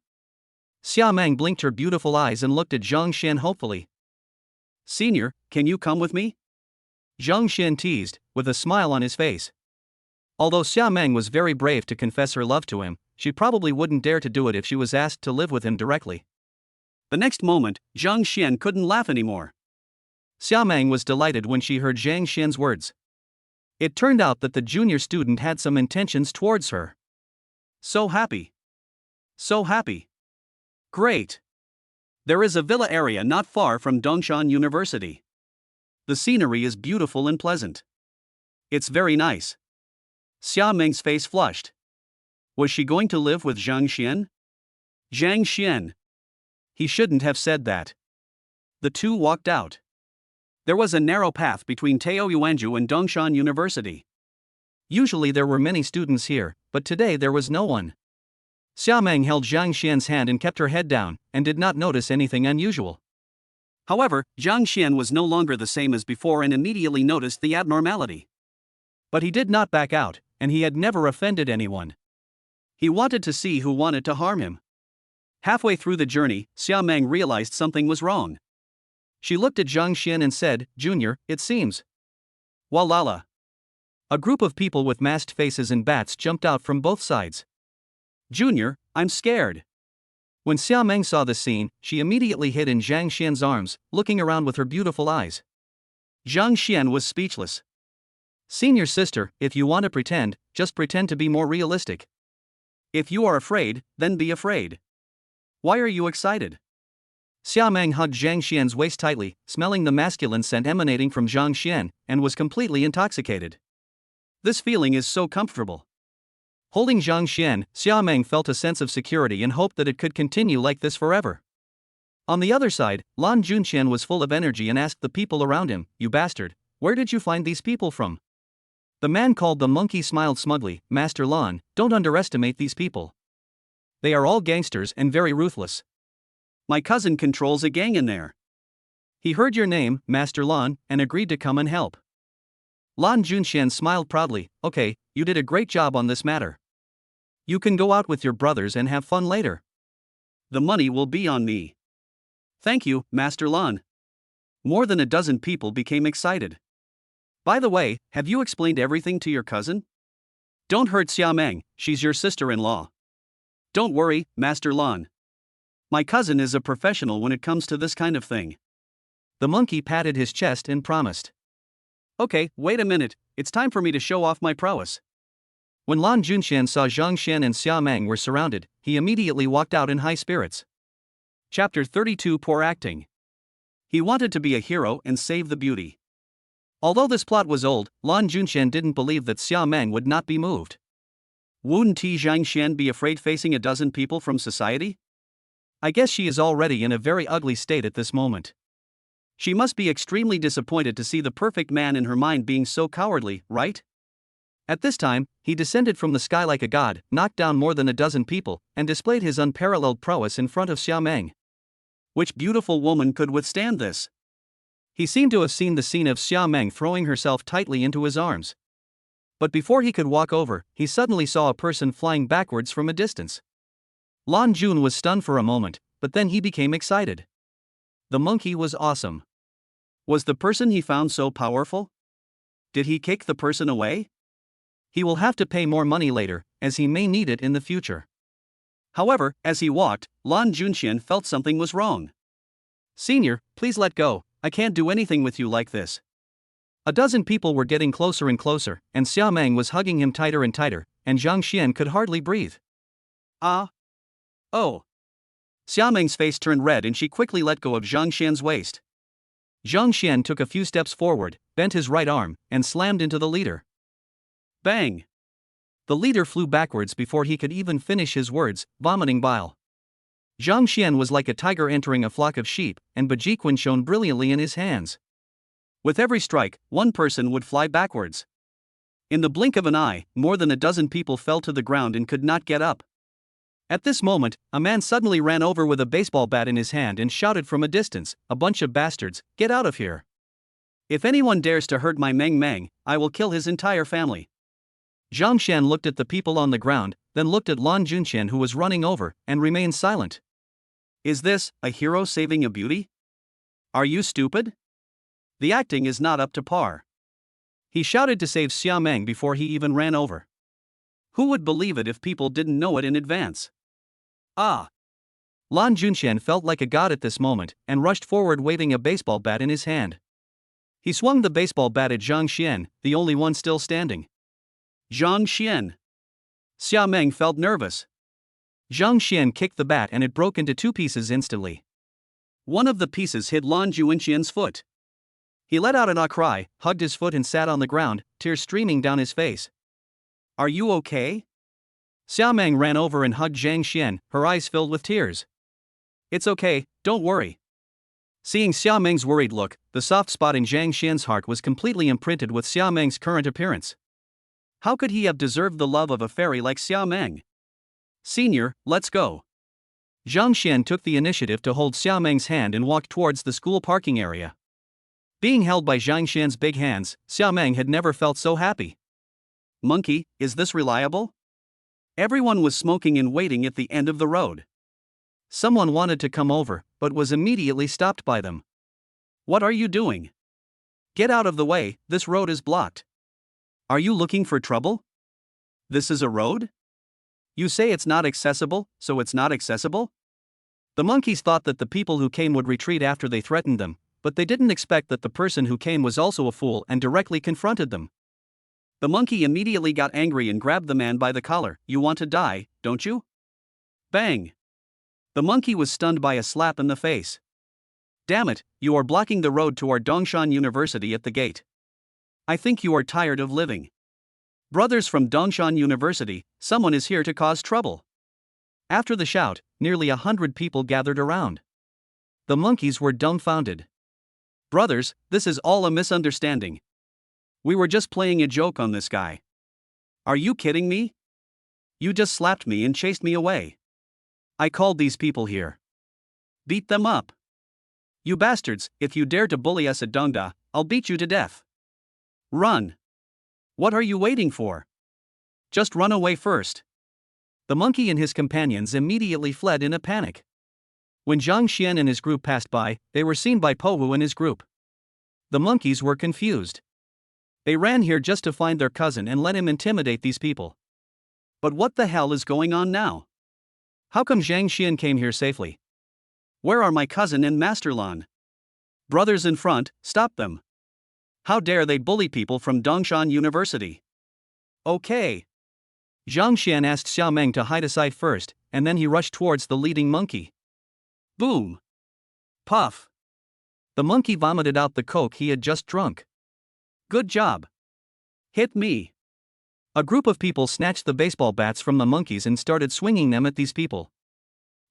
Xia Meng blinked her beautiful eyes and looked at Zhang Shen hopefully. Senior, can you come with me? Zhang Shen teased, with a smile on his face. Although Xia Meng was very brave to confess her love to him, she probably wouldn't dare to do it if she was asked to live with him directly. The next moment, Zhang Shen couldn't laugh anymore. Xia Meng was delighted when she heard Zhang Shen's words. It turned out that the junior student had some intentions towards her. So happy. So happy. Great. There is a villa area not far from Dongshan University. The scenery is beautiful and pleasant. It's very nice. Xia Meng's face flushed. Was she going to live with Zhang Xian? Zhang Xian. He shouldn't have said that. The two walked out. There was a narrow path between Tao Yuanju and Dongshan University. Usually there were many students here, but today there was no one. Xia Meng held Zhang Xian's hand and kept her head down, and did not notice anything unusual. However, Zhang Xian was no longer the same as before and immediately noticed the abnormality. But he did not back out, and he had never offended anyone. He wanted to see who wanted to harm him. Halfway through the journey, Xia Meng realized something was wrong. She looked at Zhang Xian and said, Junior, it seems. Walala. A group of people with masked faces and bats jumped out from both sides. Junior, I'm scared. When Xia Meng saw the scene, she immediately hid in Zhang Xian's arms, looking around with her beautiful eyes. Zhang Xian was speechless. Senior sister, if you want to pretend, just pretend to be more realistic. If you are afraid, then be afraid. Why are you excited? Xia Meng hugged Zhang Xian's waist tightly, smelling the masculine scent emanating from Zhang Xian, and was completely intoxicated. This feeling is so comfortable. Holding Zhang Xian, Xia Meng felt a sense of security and hoped that it could continue like this forever. On the other side, Lan Junqian was full of energy and asked the people around him, You bastard, where did you find these people from? The man called the monkey smiled smugly, Master Lan, don't underestimate these people. They are all gangsters and very ruthless. My cousin controls a gang in there. He heard your name, Master Lan, and agreed to come and help. Lan Junqian smiled proudly, Okay, you did a great job on this matter. You can go out with your brothers and have fun later. The money will be on me. Thank you, Master Lan. More than a dozen people became excited. By the way, have you explained everything to your cousin? Don't hurt Xia Meng, she's your sister-in-law. Don't worry, Master Lan. My cousin is a professional when it comes to this kind of thing. The monkey patted his chest and promised. Okay, wait a minute, it's time for me to show off my prowess. When Lan Junqian saw Zhang Xian and Xia Meng were surrounded, he immediately walked out in high spirits. Chapter 32 Poor Acting. He wanted to be a hero and save the beauty. Although this plot was old, Lan Junqian didn't believe that Xia Meng would not be moved. Wouldn't Zhang Xian be afraid facing a dozen people from society? I guess she is already in a very ugly state at this moment. She must be extremely disappointed to see the perfect man in her mind being so cowardly, right? At this time, he descended from the sky like a god, knocked down more than a dozen people, and displayed his unparalleled prowess in front of Xia Meng. Which beautiful woman could withstand this? He seemed to have seen the scene of Xia Meng throwing herself tightly into his arms. But before he could walk over, he suddenly saw a person flying backwards from a distance. Lan Jun was stunned for a moment, but then he became excited. The monkey was awesome. Was the person he found so powerful? Did he kick the person away? He will have to pay more money later, as he may need it in the future. However, as he walked, Lan Junqian felt something was wrong. Senior, please let go, I can't do anything with you like this. A dozen people were getting closer and closer, and Xia Meng was hugging him tighter and tighter, and Zhang Xian could hardly breathe. Oh. Xia Meng's face turned red and she quickly let go of Zhang Xian's waist. Zhang Xian took a few steps forward, bent his right arm, and slammed into the leader. Bang! The leader flew backwards before he could even finish his words, vomiting bile. Zhang Xian was like a tiger entering a flock of sheep, and Bajiquan shone brilliantly in his hands. With every strike, one person would fly backwards. In the blink of an eye, more than a dozen people fell to the ground and could not get up. At this moment, a man suddenly ran over with a baseball bat in his hand and shouted from a distance, "A bunch of bastards, get out of here! If anyone dares to hurt my Meng Meng, I will kill his entire family." Zhang Xian looked at the people on the ground, then looked at Lan Junqian who was running over, and remained silent. Is this a hero saving a beauty? Are you stupid? The acting is not up to par. He shouted to save Xia Meng before he even ran over. Who would believe it if people didn't know it in advance? Ah! Lan Junqian felt like a god at this moment, and rushed forward waving a baseball bat in his hand. He swung the baseball bat at Zhang Xian, the only one still standing. Zhang Xian. Xia Meng felt nervous. Zhang Xian kicked the bat and it broke into two pieces instantly. One of the pieces hit Lan Junqian's foot. He let out an ah cry, hugged his foot and sat on the ground, tears streaming down his face. Are you okay? Xia Meng ran over and hugged Zhang Xian, her eyes filled with tears. It's okay, don't worry. Seeing Xia Meng's worried look, the soft spot in Zhang Xian's heart was completely imprinted with Xia Meng's current appearance. How could he have deserved the love of a fairy like Xia Meng? Senior, let's go. Zhang Xian took the initiative to hold Xia Meng's hand and walked towards the school parking area. Being held by Zhang Xian's big hands, Xia Meng had never felt so happy. Monkey, is this reliable? Everyone was smoking and waiting at the end of the road. Someone wanted to come over, but was immediately stopped by them. What are you doing? Get out of the way, this road is blocked. Are you looking for trouble? This is a road? You say it's not accessible, so it's not accessible? The monkeys thought that the people who came would retreat after they threatened them, but they didn't expect that the person who came was also a fool and directly confronted them. The monkey immediately got angry and grabbed the man by the collar. You want to die, don't you? Bang! The monkey was stunned by a slap in the face. Damn it, you are blocking the road to our Dongshan University at the gate. I think you are tired of living. Brothers from Dongshan University, someone is here to cause trouble. After the shout, nearly 100 people gathered around. The monkeys were dumbfounded. Brothers, this is all a misunderstanding. We were just playing a joke on this guy. Are you kidding me? You just slapped me and chased me away. I called these people here. Beat them up. You bastards, if you dare to bully us at Dongda, I'll beat you to death. Run. What are you waiting for? Just run away first. The monkey and his companions immediately fled in a panic. When Zhang Xian and his group passed by, they were seen by Pohu and his group. The monkeys were confused. They ran here just to find their cousin and let him intimidate these people. But what the hell is going on now? How come Zhang Xian came here safely? Where are my cousin and Master Lan? Brothers in front, stop them. How dare they bully people from Dongshan University? Okay. Zhang Xian asked Xia Meng to hide aside first, and then he rushed towards the leading monkey. Boom! Puff! The monkey vomited out the coke he had just drunk. Good job. Hit me. A group of people snatched the baseball bats from the monkeys and started swinging them at these people.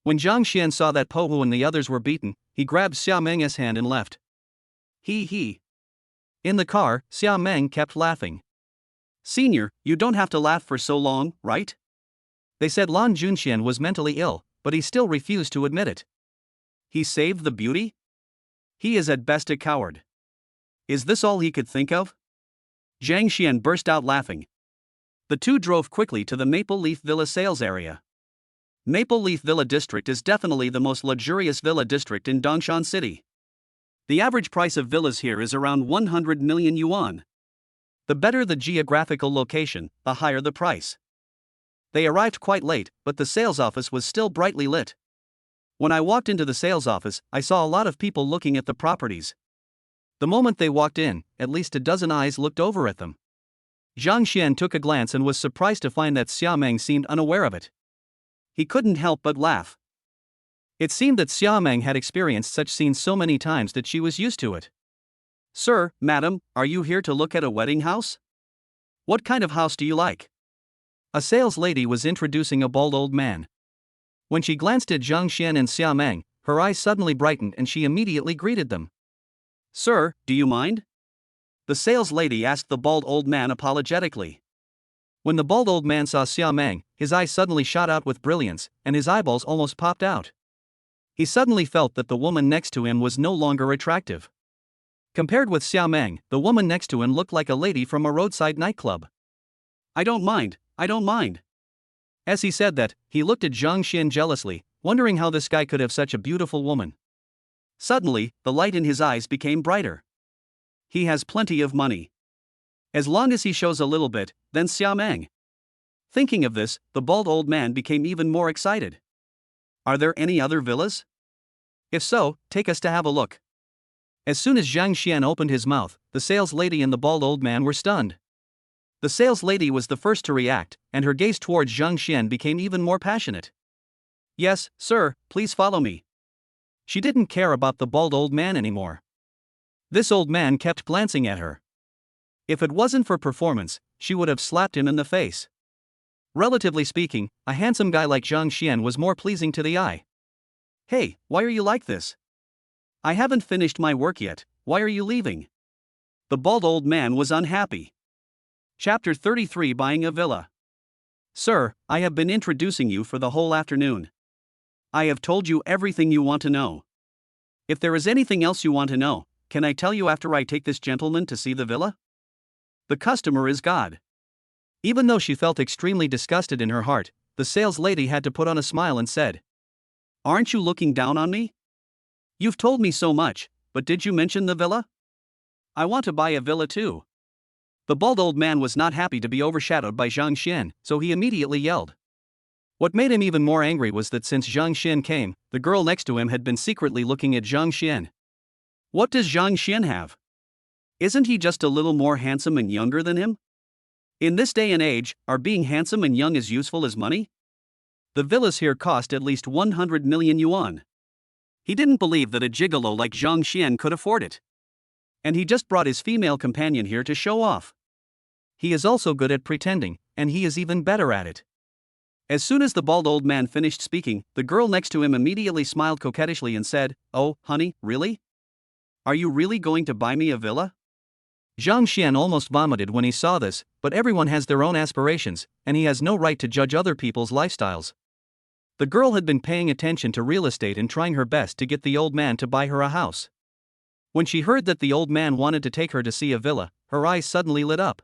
When Zhang Xian saw that Pohu and the others were beaten, he grabbed Xia Meng's hand and left. He. In the car, Xia Meng kept laughing. Senior, you don't have to laugh for so long, right? They said Lan Junqian was mentally ill, but he still refused to admit it. He saved the beauty? He is at best a coward. Is this all he could think of? Zhang Xian burst out laughing. The two drove quickly to the Maple Leaf Villa sales area. Maple Leaf Villa District is definitely the most luxurious villa district in Dongshan City. The average price of villas here is around 100 million yuan. The better the geographical location, the higher the price. They arrived quite late, but the sales office was still brightly lit. When I walked into the sales office, I saw a lot of people looking at the properties. The moment they walked in, at least a dozen eyes looked over at them. Zhang Xian took a glance and was surprised to find that Xia Meng seemed unaware of it. He couldn't help but laugh. It seemed that Xia Meng had experienced such scenes so many times that she was used to it. Sir, madam, are you here to look at a wedding house? What kind of house do you like? A sales lady was introducing a bald old man. When she glanced at Zhang Xian and Xia Meng, her eyes suddenly brightened and she immediately greeted them. "Sir, do you mind?" the sales lady asked the bald old man apologetically. When the bald old man saw Xia Meng, his eyes suddenly shot out with brilliance, and his eyeballs almost popped out. He suddenly felt that the woman next to him was no longer attractive. Compared with Xia Meng, the woman next to him looked like a lady from a roadside nightclub. I don't mind. As he said that, he looked at Zhang Xian jealously, wondering how this guy could have such a beautiful woman. Suddenly, the light in his eyes became brighter. He has plenty of money. As long as he shows a little bit, then Xia Meng. Thinking of this, the bald old man became even more excited. Are there any other villas? If so, take us to have a look. As soon as Zhang Xian opened his mouth, the sales lady and the bald old man were stunned. The sales lady was the first to react, and her gaze towards Zhang Xian became even more passionate. Yes, sir, please follow me. She didn't care about the bald old man anymore. This old man kept glancing at her. If it wasn't for performance, she would have slapped him in the face. Relatively speaking, a handsome guy like Zhang Xian was more pleasing to the eye. Hey, why are you like this? I haven't finished my work yet, why are you leaving? The bald old man was unhappy. Chapter 33 Buying a Villa. Sir, I have been introducing you for the whole afternoon. I have told you everything you want to know. If there is anything else you want to know, can I tell you after I take this gentleman to see the villa? The customer is God. Even though she felt extremely disgusted in her heart, the sales lady had to put on a smile and said, Aren't you looking down on me? You've told me so much, but did you mention the villa? I want to buy a villa too. The bald old man was not happy to be overshadowed by Zhang Xian, so he immediately yelled. What made him even more angry was that since Zhang Xian came, the girl next to him had been secretly looking at Zhang Xian. What does Zhang Xian have? Isn't he just a little more handsome and younger than him? In this day and age, are being handsome and young as useful as money? The villas here cost at least 100 million yuan. He didn't believe that a gigolo like Zhang Xian could afford it. And he just brought his female companion here to show off. He is also good at pretending, and he is even better at it. As soon as the bald old man finished speaking, the girl next to him immediately smiled coquettishly and said, Oh, honey, really? Are you really going to buy me a villa? Zhang Xian almost vomited when he saw this, but everyone has their own aspirations, and he has no right to judge other people's lifestyles. The girl had been paying attention to real estate and trying her best to get the old man to buy her a house. When she heard that the old man wanted to take her to see a villa, her eyes suddenly lit up.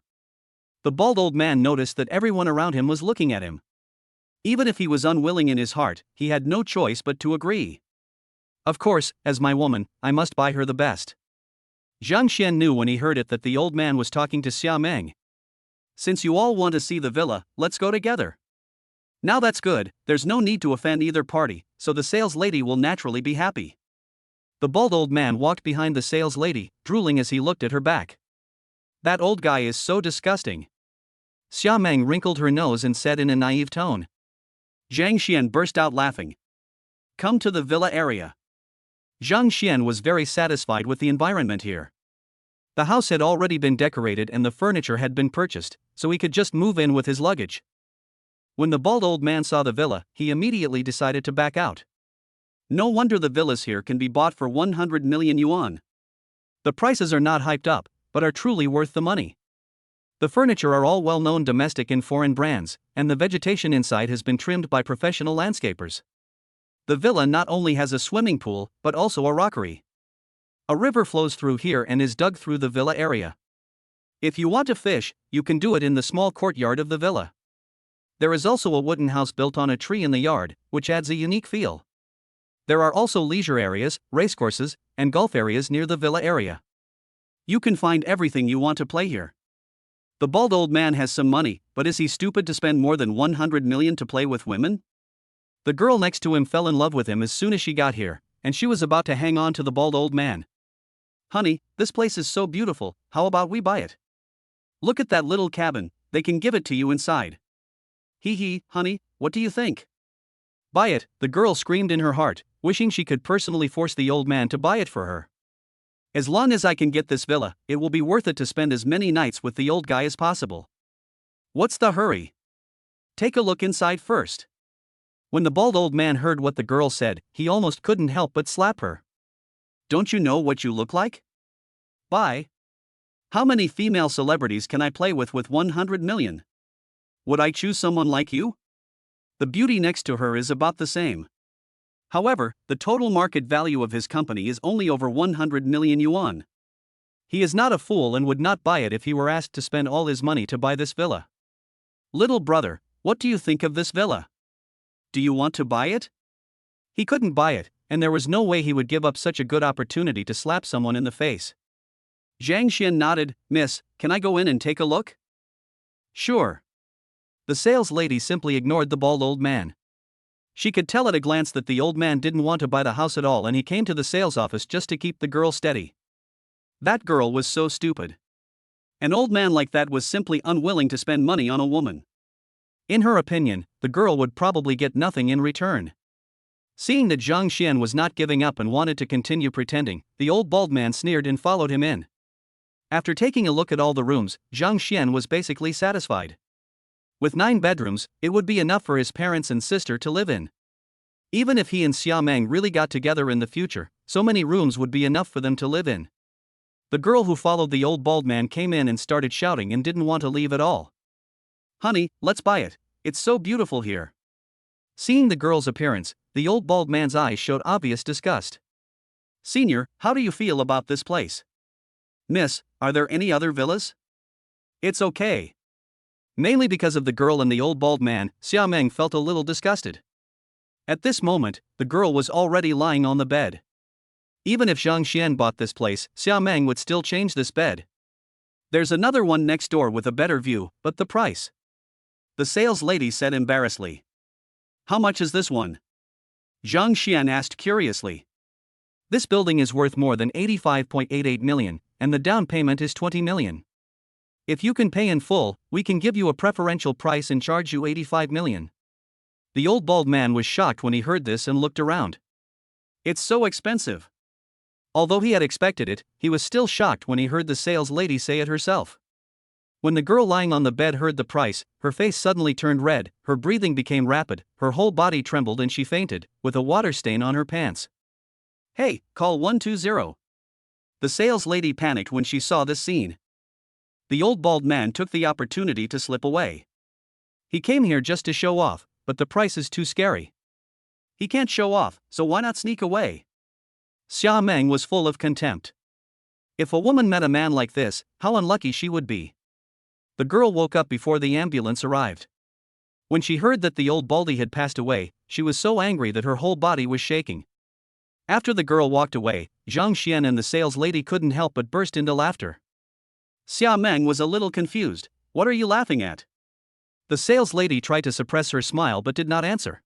The bald old man noticed that everyone around him was looking at him. Even if he was unwilling in his heart, he had no choice but to agree. Of course, as my woman, I must buy her the best. Zhang Xian knew when he heard it that the old man was talking to Xia Meng. Since you all want to see the villa, let's go together. Now that's good, there's no need to offend either party, so the sales lady will naturally be happy. The bald old man walked behind the sales lady, drooling as he looked at her back. That old guy is so disgusting. Xia Meng wrinkled her nose and said in a naive tone. Zhang Xian burst out laughing. Come to the villa area. Zhang Xian was very satisfied with the environment here. The house had already been decorated and the furniture had been purchased, so he could just move in with his luggage. When the bald old man saw the villa, he immediately decided to back out. No wonder the villas here can be bought for 100 million yuan. The prices are not hyped up, but are truly worth the money. The furniture are all well-known domestic and foreign brands, and the vegetation inside has been trimmed by professional landscapers. The villa not only has a swimming pool, but also a rockery. A river flows through here and is dug through the villa area. If you want to fish, you can do it in the small courtyard of the villa. There is also a wooden house built on a tree in the yard, which adds a unique feel. There are also leisure areas, racecourses, and golf areas near the villa area. You can find everything you want to play here. The bald old man has some money, but is he stupid to spend more than 100 million to play with women? The girl next to him fell in love with him as soon as she got here, and she was about to hang on to the bald old man. Honey, this place is so beautiful, how about we buy it? Look at that little cabin, they can give it to you inside. Hee, honey, what do you think? Buy it, the girl screamed in her heart, wishing she could personally force the old man to buy it for her. As long as I can get this villa, it will be worth it to spend as many nights with the old guy as possible. What's the hurry? Take a look inside first. When the bald old man heard what the girl said, he almost couldn't help but slap her. Don't you know what you look like? Bye. How many female celebrities can I play with 100 million? Would I choose someone like you? The beauty next to her is about the same. However, the total market value of his company is only over 100 million yuan. He is not a fool and would not buy it if he were asked to spend all his money to buy this villa. Little brother, what do you think of this villa? Do you want to buy it? He couldn't buy it, and there was no way he would give up such a good opportunity to slap someone in the face. Zhang Xian nodded. Miss, can I go in and take a look? Sure. The sales lady simply ignored the bald old man. She could tell at a glance that the old man didn't want to buy the house at all, and he came to the sales office just to keep the girl steady. That girl was so stupid. An old man like that was simply unwilling to spend money on a woman. In her opinion, the girl would probably get nothing in return. Seeing that Zhang Xian was not giving up and wanted to continue pretending, the old bald man sneered and followed him in. After taking a look at all the rooms, Zhang Xian was basically satisfied. With 9 bedrooms, it would be enough for his parents and sister to live in. Even if he and Xia Meng really got together in the future, so many rooms would be enough for them to live in. The girl who followed the old bald man came in and started shouting and didn't want to leave at all. Honey, let's buy it. It's so beautiful here. Seeing the girl's appearance, the old bald man's eyes showed obvious disgust. Senior, how do you feel about this place? Miss, are there any other villas? It's okay. Mainly because of the girl and the old bald man, Xia Meng felt a little disgusted. At this moment, the girl was already lying on the bed. Even if Zhang Xian bought this place, Xia Meng would still change this bed. There's another one next door with a better view, but the price? The sales lady said embarrassedly. How much is this one? Zhang Xian asked curiously. This building is worth more than 85.88 million, and the down payment is 20 million. If you can pay in full, we can give you a preferential price and charge you 85 million. The old bald man was shocked when he heard this and looked around. It's so expensive. Although he had expected it, he was still shocked when he heard the sales lady say it herself. When the girl lying on the bed heard the price, her face suddenly turned red, her breathing became rapid, her whole body trembled and she fainted, with a water stain on her pants. Hey, call 120. The sales lady panicked when she saw this scene. The old bald man took the opportunity to slip away. He came here just to show off, but the price is too scary. He can't show off, so why not sneak away? Xia Meng was full of contempt. If a woman met a man like this, how unlucky she would be. The girl woke up before the ambulance arrived. When she heard that the old baldy had passed away, she was so angry that her whole body was shaking. After the girl walked away, Zhang Xian and the sales lady couldn't help but burst into laughter. Xia Meng was a little confused. What are you laughing at? The sales lady tried to suppress her smile but did not answer.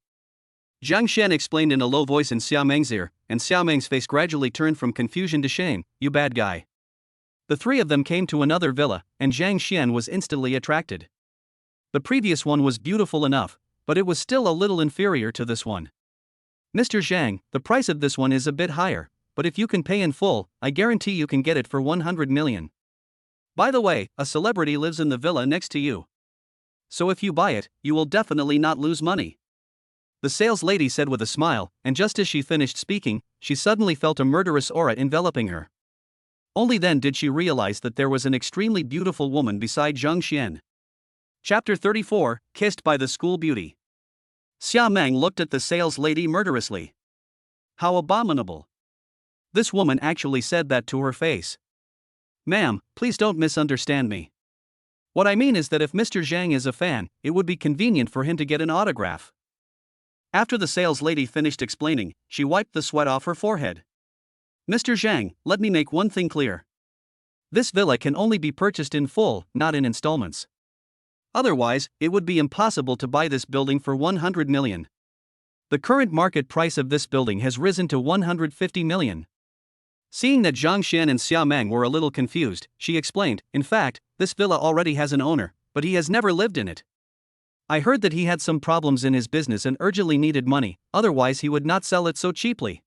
Zhang Xian explained in a low voice in Xia Meng's ear, and Xia Meng's face gradually turned from confusion to shame. You bad guy. The 3 of them came to another villa, and Zhang Xian was instantly attracted. The previous one was beautiful enough, but it was still a little inferior to this one. Mr. Zhang, the price of this one is a bit higher, but if you can pay in full, I guarantee you can get it for 100 million. By the way, a celebrity lives in the villa next to you. So if you buy it, you will definitely not lose money. The sales lady said with a smile, and just as she finished speaking, she suddenly felt a murderous aura enveloping her. Only then did she realize that there was an extremely beautiful woman beside Zhang Xian. Chapter 34, Kissed by the School Beauty. Xia Meng looked at the sales lady murderously. How abominable. This woman actually said that to her face. Ma'am, please don't misunderstand me. What I mean is that if Mr. Zhang is a fan, it would be convenient for him to get an autograph. After the sales lady finished explaining, she wiped the sweat off her forehead. Mr. Zhang, let me make one thing clear. This villa can only be purchased in full, not in installments. Otherwise, it would be impossible to buy this building for 100 million. The current market price of this building has risen to 150 million. Seeing that Zhang Xian and Xia Meng were a little confused, she explained, in fact, this villa already has an owner, but he has never lived in it. I heard that he had some problems in his business and urgently needed money, otherwise he would not sell it so cheaply.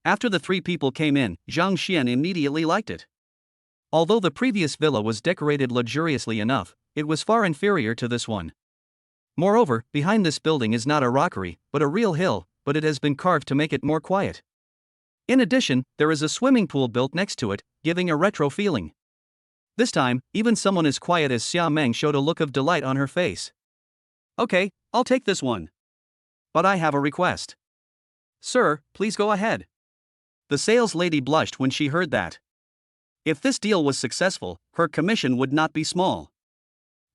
After the 3 people came in, Zhang Xian immediately liked it. Although the previous villa was decorated luxuriously enough, it was far inferior to this one. Moreover, behind this building is not a rockery, but a real hill, but it has been carved to make it more quiet. In addition, there is a swimming pool built next to it, giving a retro feeling. This time, even someone as quiet as Xia Meng showed a look of delight on her face. Okay, I'll take this one. But I have a request. Sir, please go ahead. The sales lady blushed when she heard that. If this deal was successful, her commission would not be small.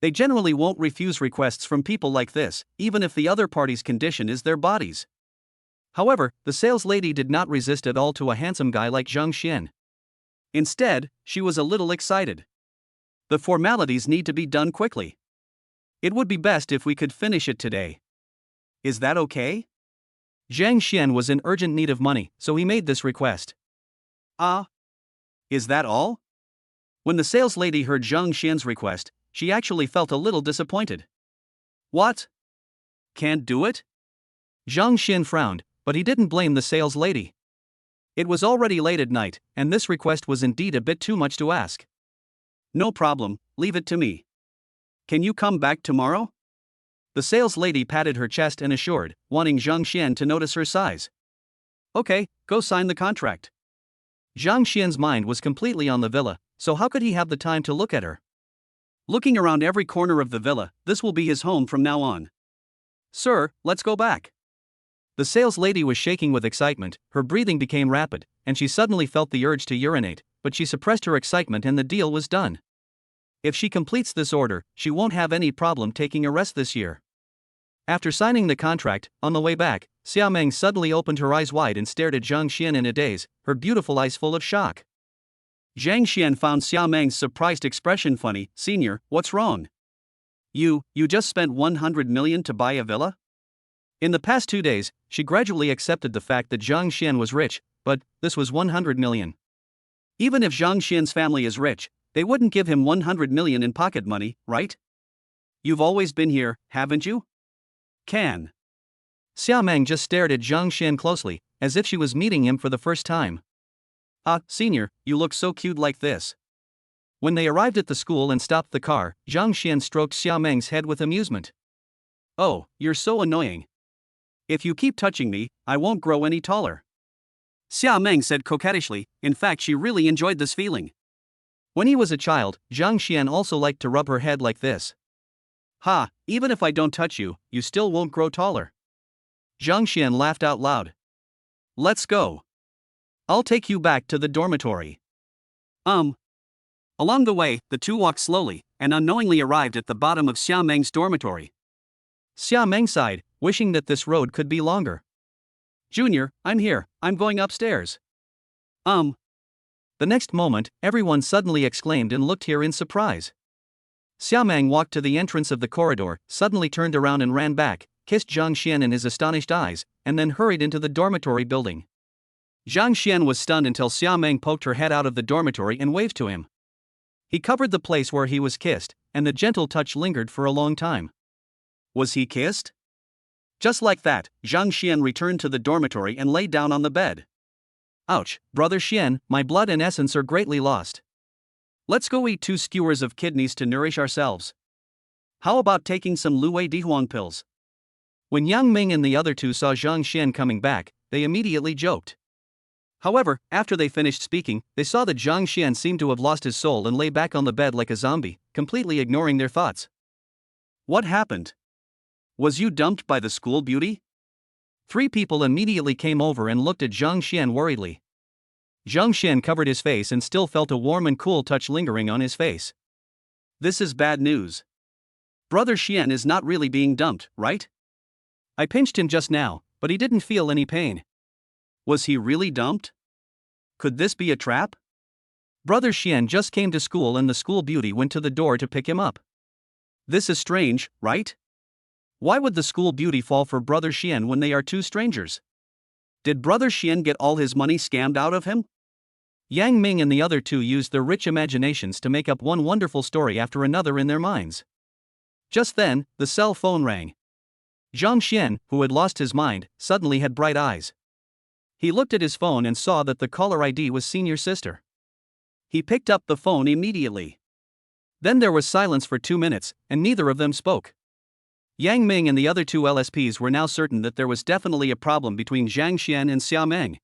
They generally won't refuse requests from people like this, even if the other party's condition is their bodies. However, the sales lady did not resist at all to a handsome guy like Zhang Xian. Instead, she was a little excited. The formalities need to be done quickly. It would be best if we could finish it today. Is that okay? Zhang Xian was in urgent need of money, so he made this request. Is that all? When the sales lady heard Zhang Xian's request, she actually felt a little disappointed. What? Can't do it? Zhang Xian frowned, but he didn't blame the sales lady. It was already late at night, and this request was indeed a bit too much to ask. No problem, leave it to me. Can you come back tomorrow? The sales lady patted her chest and assured, wanting Zhang Xian to notice her size. Okay, go sign the contract. Zhang Xian's mind was completely on the villa, so how could he have the time to look at her? Looking around every corner of the villa, this will be his home from now on. Sir, let's go back. The sales lady was shaking with excitement, her breathing became rapid, and she suddenly felt the urge to urinate, but she suppressed her excitement and the deal was done. If she completes this order, she won't have any problem taking a rest this year. After signing the contract, on the way back, Xia Meng suddenly opened her eyes wide and stared at Zhang Xian in a daze, her beautiful eyes full of shock. Zhang Xian found Xia Meng's surprised expression funny. Senior, what's wrong? You just spent 100 million to buy a villa? In the past 2 days, she gradually accepted the fact that Zhang Xian was rich, but this was 100 million. Even if Zhang Xian's family is rich, they wouldn't give him 100 million in pocket money, right? You've always been here, haven't you? Can. Xia Meng just stared at Zhang Xian closely, as if she was meeting him for the first time. Senior, you look so cute like this. When they arrived at the school and stopped the car, Zhang Xian stroked Xia Meng's head with amusement. Oh, you're so annoying. If you keep touching me, I won't grow any taller. Xia Meng said coquettishly. In fact, she really enjoyed this feeling. When he was a child, Zhang Xian also liked to rub her head like this. Even if I don't touch you, you still won't grow taller. Zhang Xian laughed out loud. Let's go. I'll take you back to the dormitory. Along the way, the two walked slowly, and unknowingly arrived at the bottom of Xia Meng's dormitory. Xia Meng sighed, wishing that this road could be longer. Junior, I'm here, I'm going upstairs. The next moment, everyone suddenly exclaimed and looked here in surprise. Xia Meng walked to the entrance of the corridor, suddenly turned around and ran back, kissed Zhang Xian in his astonished eyes, and then hurried into the dormitory building. Zhang Xian was stunned until Xia Meng poked her head out of the dormitory and waved to him. He covered the place where he was kissed, and the gentle touch lingered for a long time. Was he kissed? Just like that, Zhang Xian returned to the dormitory and lay down on the bed. Ouch, Brother Xian, my blood and essence are greatly lost. Let's go eat 2 skewers of kidneys to nourish ourselves. How about taking some Luwei Dihuang pills? When Yang Ming and the other two saw Zhang Xian coming back, they immediately joked. However, after they finished speaking, they saw that Zhang Xian seemed to have lost his soul and lay back on the bed like a zombie, completely ignoring their thoughts. What happened? Was you dumped by the school beauty? 3 people immediately came over and looked at Zhang Xian worriedly. Zhang Xian covered his face and still felt a warm and cool touch lingering on his face. This is bad news. Brother Xian is not really being dumped, right? I pinched him just now, but he didn't feel any pain. Was he really dumped? Could this be a trap? Brother Xian just came to school and the school beauty went to the door to pick him up. This is strange, right? Why would the school beauty fall for Brother Xian when they are 2 strangers? Did Brother Xian get all his money scammed out of him? Yang Ming and the other 2 used their rich imaginations to make up one wonderful story after another in their minds. Just then, the cell phone rang. Zhang Xian, who had lost his mind, suddenly had bright eyes. He looked at his phone and saw that the caller ID was Senior Sister. He picked up the phone immediately. Then there was silence for 2 minutes, and neither of them spoke. Yang Ming and the other two LSPs were now certain that there was definitely a problem between Zhang Xian and Xia Meng.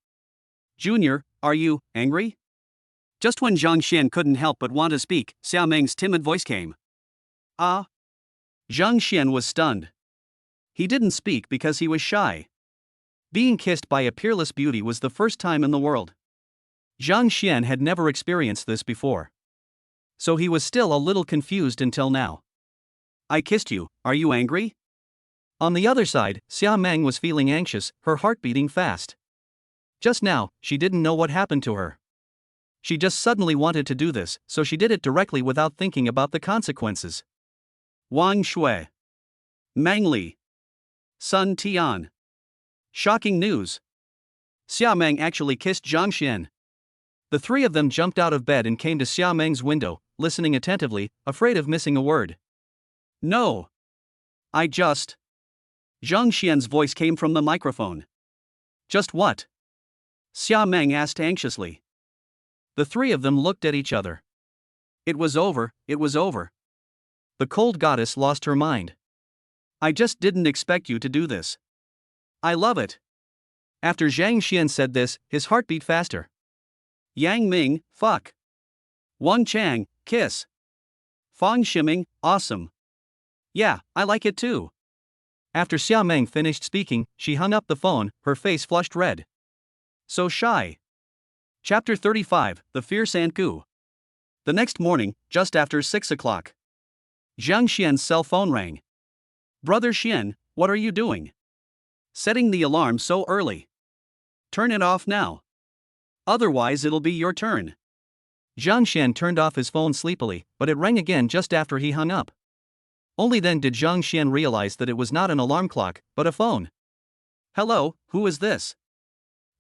Junior, are you angry? Just when Zhang Xian couldn't help but want to speak, Xia Meng's timid voice came. Ah? Zhang Xian was stunned. He didn't speak because he was shy. Being kissed by a peerless beauty was the first time in the world. Zhang Xian had never experienced this before. So he was still a little confused until now. I kissed you, are you angry? On the other side, Xia Meng was feeling anxious, her heart beating fast. Just now, she didn't know what happened to her. She just suddenly wanted to do this, so she did it directly without thinking about the consequences. Wang Shui. Meng Li. Sun Tian. Shocking news. Xia Meng actually kissed Zhang Xian. The three of them jumped out of bed and came to Xia Meng's window, listening attentively, afraid of missing a word. No. Zhang Xian's voice came from the microphone. Just what? Xia Meng asked anxiously. The three of them looked at each other. It was over. The cold goddess lost her mind. I just didn't expect you to do this. I love it. After Zhang Xian said this, his heart beat faster. Yang Ming, fuck. Wang Chang, kiss. Fang Shiming, awesome. Yeah, I like it too. After Xia Meng finished speaking, she hung up the phone, her face flushed red. So shy. Chapter 35, The Fierce Aunt Gu. The next morning, just after 6 o'clock. Zhang Xian's cell phone rang. Brother Xian, what are you doing? Setting the alarm so early. Turn it off now. Otherwise it'll be your turn. Zhang Xian turned off his phone sleepily, but it rang again just after he hung up. Only then did Zhang Xian realize that it was not an alarm clock, but a phone. Hello, who is this?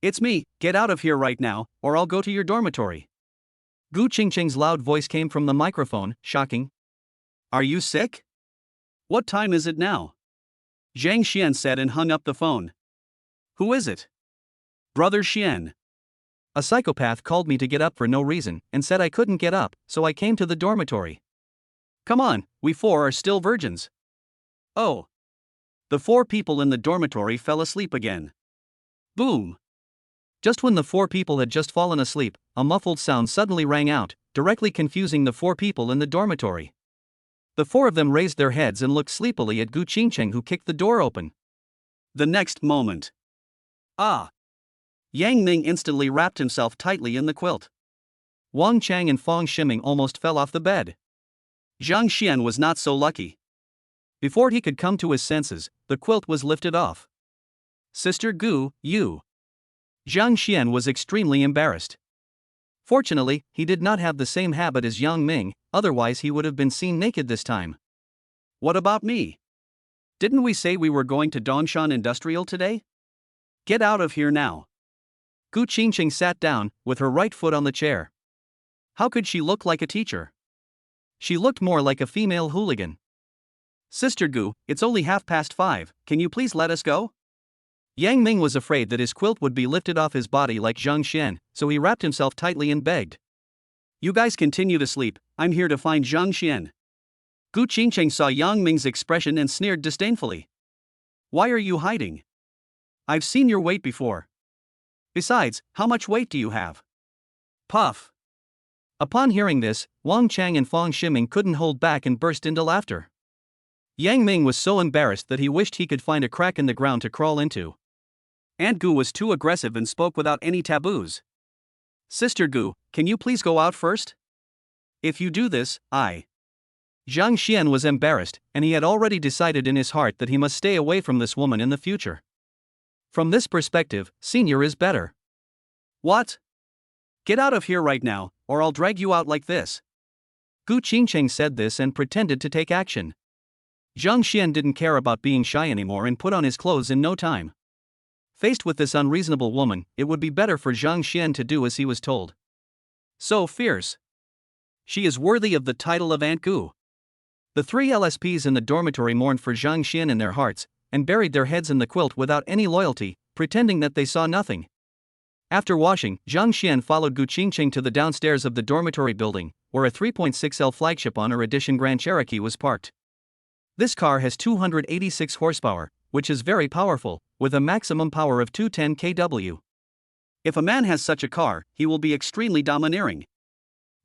It's me, get out of here right now, or I'll go to your dormitory. Gu Qingqing's loud voice came from the microphone, shocking. Are you sick? What time is it now? Zhang Xian said and hung up the phone. Who is it? Brother Xian. A psychopath called me to get up for no reason and said I couldn't get up, so I came to the dormitory. Come on, we four are still virgins. Oh. The four people in the dormitory fell asleep again. Boom. Just when the four people had just fallen asleep, a muffled sound suddenly rang out, directly confusing the four people in the dormitory. The four of them raised their heads and looked sleepily at Gu Qingqing, who kicked the door open. The next moment. Ah! Yang Ming instantly wrapped himself tightly in the quilt. Wang Chang and Fang Shiming almost fell off the bed. Zhang Xian was not so lucky. Before he could come to his senses, the quilt was lifted off. Sister Gu, you. Zhang Xian was extremely embarrassed. Fortunately, he did not have the same habit as Yang Ming, otherwise he would have been seen naked this time. What about me? Didn't we say we were going to Dongshan Industrial today? Get out of here now. Gu Qingqing sat down, with her right foot on the chair. How could she look like a teacher? She looked more like a female hooligan. Sister Gu, it's only 5:30, can you please let us go? Yang Ming was afraid that his quilt would be lifted off his body like Zhang Xian, so he wrapped himself tightly and begged. You guys continue to sleep, I'm here to find Zhang Xian. Gu Qingqing saw Yang Ming's expression and sneered disdainfully. Why are you hiding? I've seen your weight before. Besides, how much weight do you have? Puff. Upon hearing this, Wang Chang and Fang Shiming couldn't hold back and burst into laughter. Yang Ming was so embarrassed that he wished he could find a crack in the ground to crawl into. Aunt Gu was too aggressive and spoke without any taboos. Sister Gu, can you please go out first? If you do this, Zhang Xian was embarrassed, and he had already decided in his heart that he must stay away from this woman in the future. From this perspective, senior is better. What? Get out of here right now, or I'll drag you out like this. Gu Qingqing said this and pretended to take action. Zhang Xian didn't care about being shy anymore and put on his clothes in no time. Faced with this unreasonable woman, it would be better for Zhang Xian to do as he was told. So fierce. She is worthy of the title of Aunt Gu. The three LSPs in the dormitory mourned for Zhang Xian in their hearts, and buried their heads in the quilt without any loyalty, pretending that they saw nothing. After washing, Zhang Xian followed Gu Qingqing to the downstairs of the dormitory building, where a 3.6L flagship Honor Edition Grand Cherokee was parked. This car has 286 horsepower, which is very powerful, with a maximum power of 210 kW. If a man has such a car, he will be extremely domineering.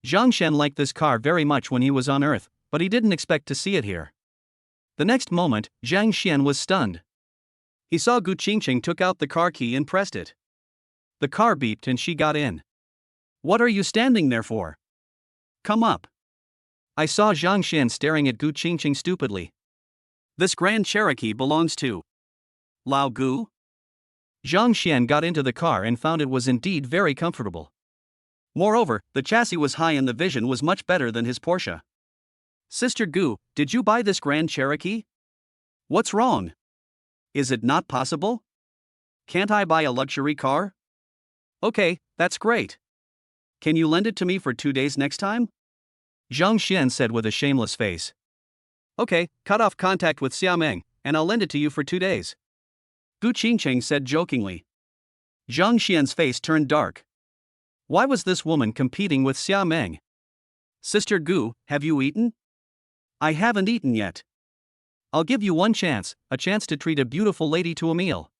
Zhang Shen liked this car very much when he was on Earth, but he didn't expect to see it here. The next moment, Zhang Xian was stunned. He saw Gu Qingqing took out the car key and pressed it. The car beeped and she got in. "What are you standing there for? Come up." I saw Zhang Xian staring at Gu Qingqing stupidly. "This Grand Cherokee belongs to Lao Gu?" Zhang Xian got into the car and found it was indeed very comfortable. Moreover, the chassis was high and the vision was much better than his Porsche. "Sister Gu, did you buy this Grand Cherokee? What's wrong? Is it not possible? Can't I buy a luxury car? Okay, that's great. Can you lend it to me for 2 days next time?" Zhang Xian said with a shameless face. "Okay, cut off contact with Xiaomeng, and I'll lend it to you for 2 days." Gu Qingqing said jokingly. Zhang Xian's face turned dark. Why was this woman competing with Xiaomeng? "Sister Gu, have you eaten?" "I haven't eaten yet." "I'll give you one chance, a chance to treat a beautiful lady to a meal."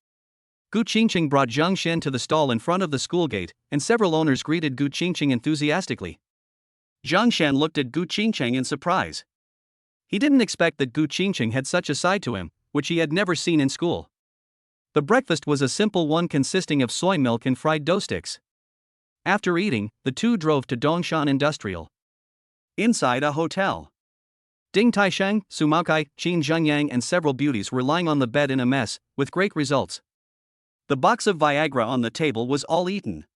Gu Qingqing brought Zhang Xian to the stall in front of the school gate, and several owners greeted Gu Qingqing enthusiastically. Zhang Xian looked at Gu Qingqing in surprise. He didn't expect that Gu Qingqing had such a side to him, which he had never seen in school. The breakfast was a simple one consisting of soy milk and fried dough sticks. After eating, the two drove to Dongshan Industrial. Inside a hotel, Ding Taisheng, Su Maokai, Qin Zhengyang and several beauties were lying on the bed in a mess, with great results. The box of Viagra on the table was all eaten.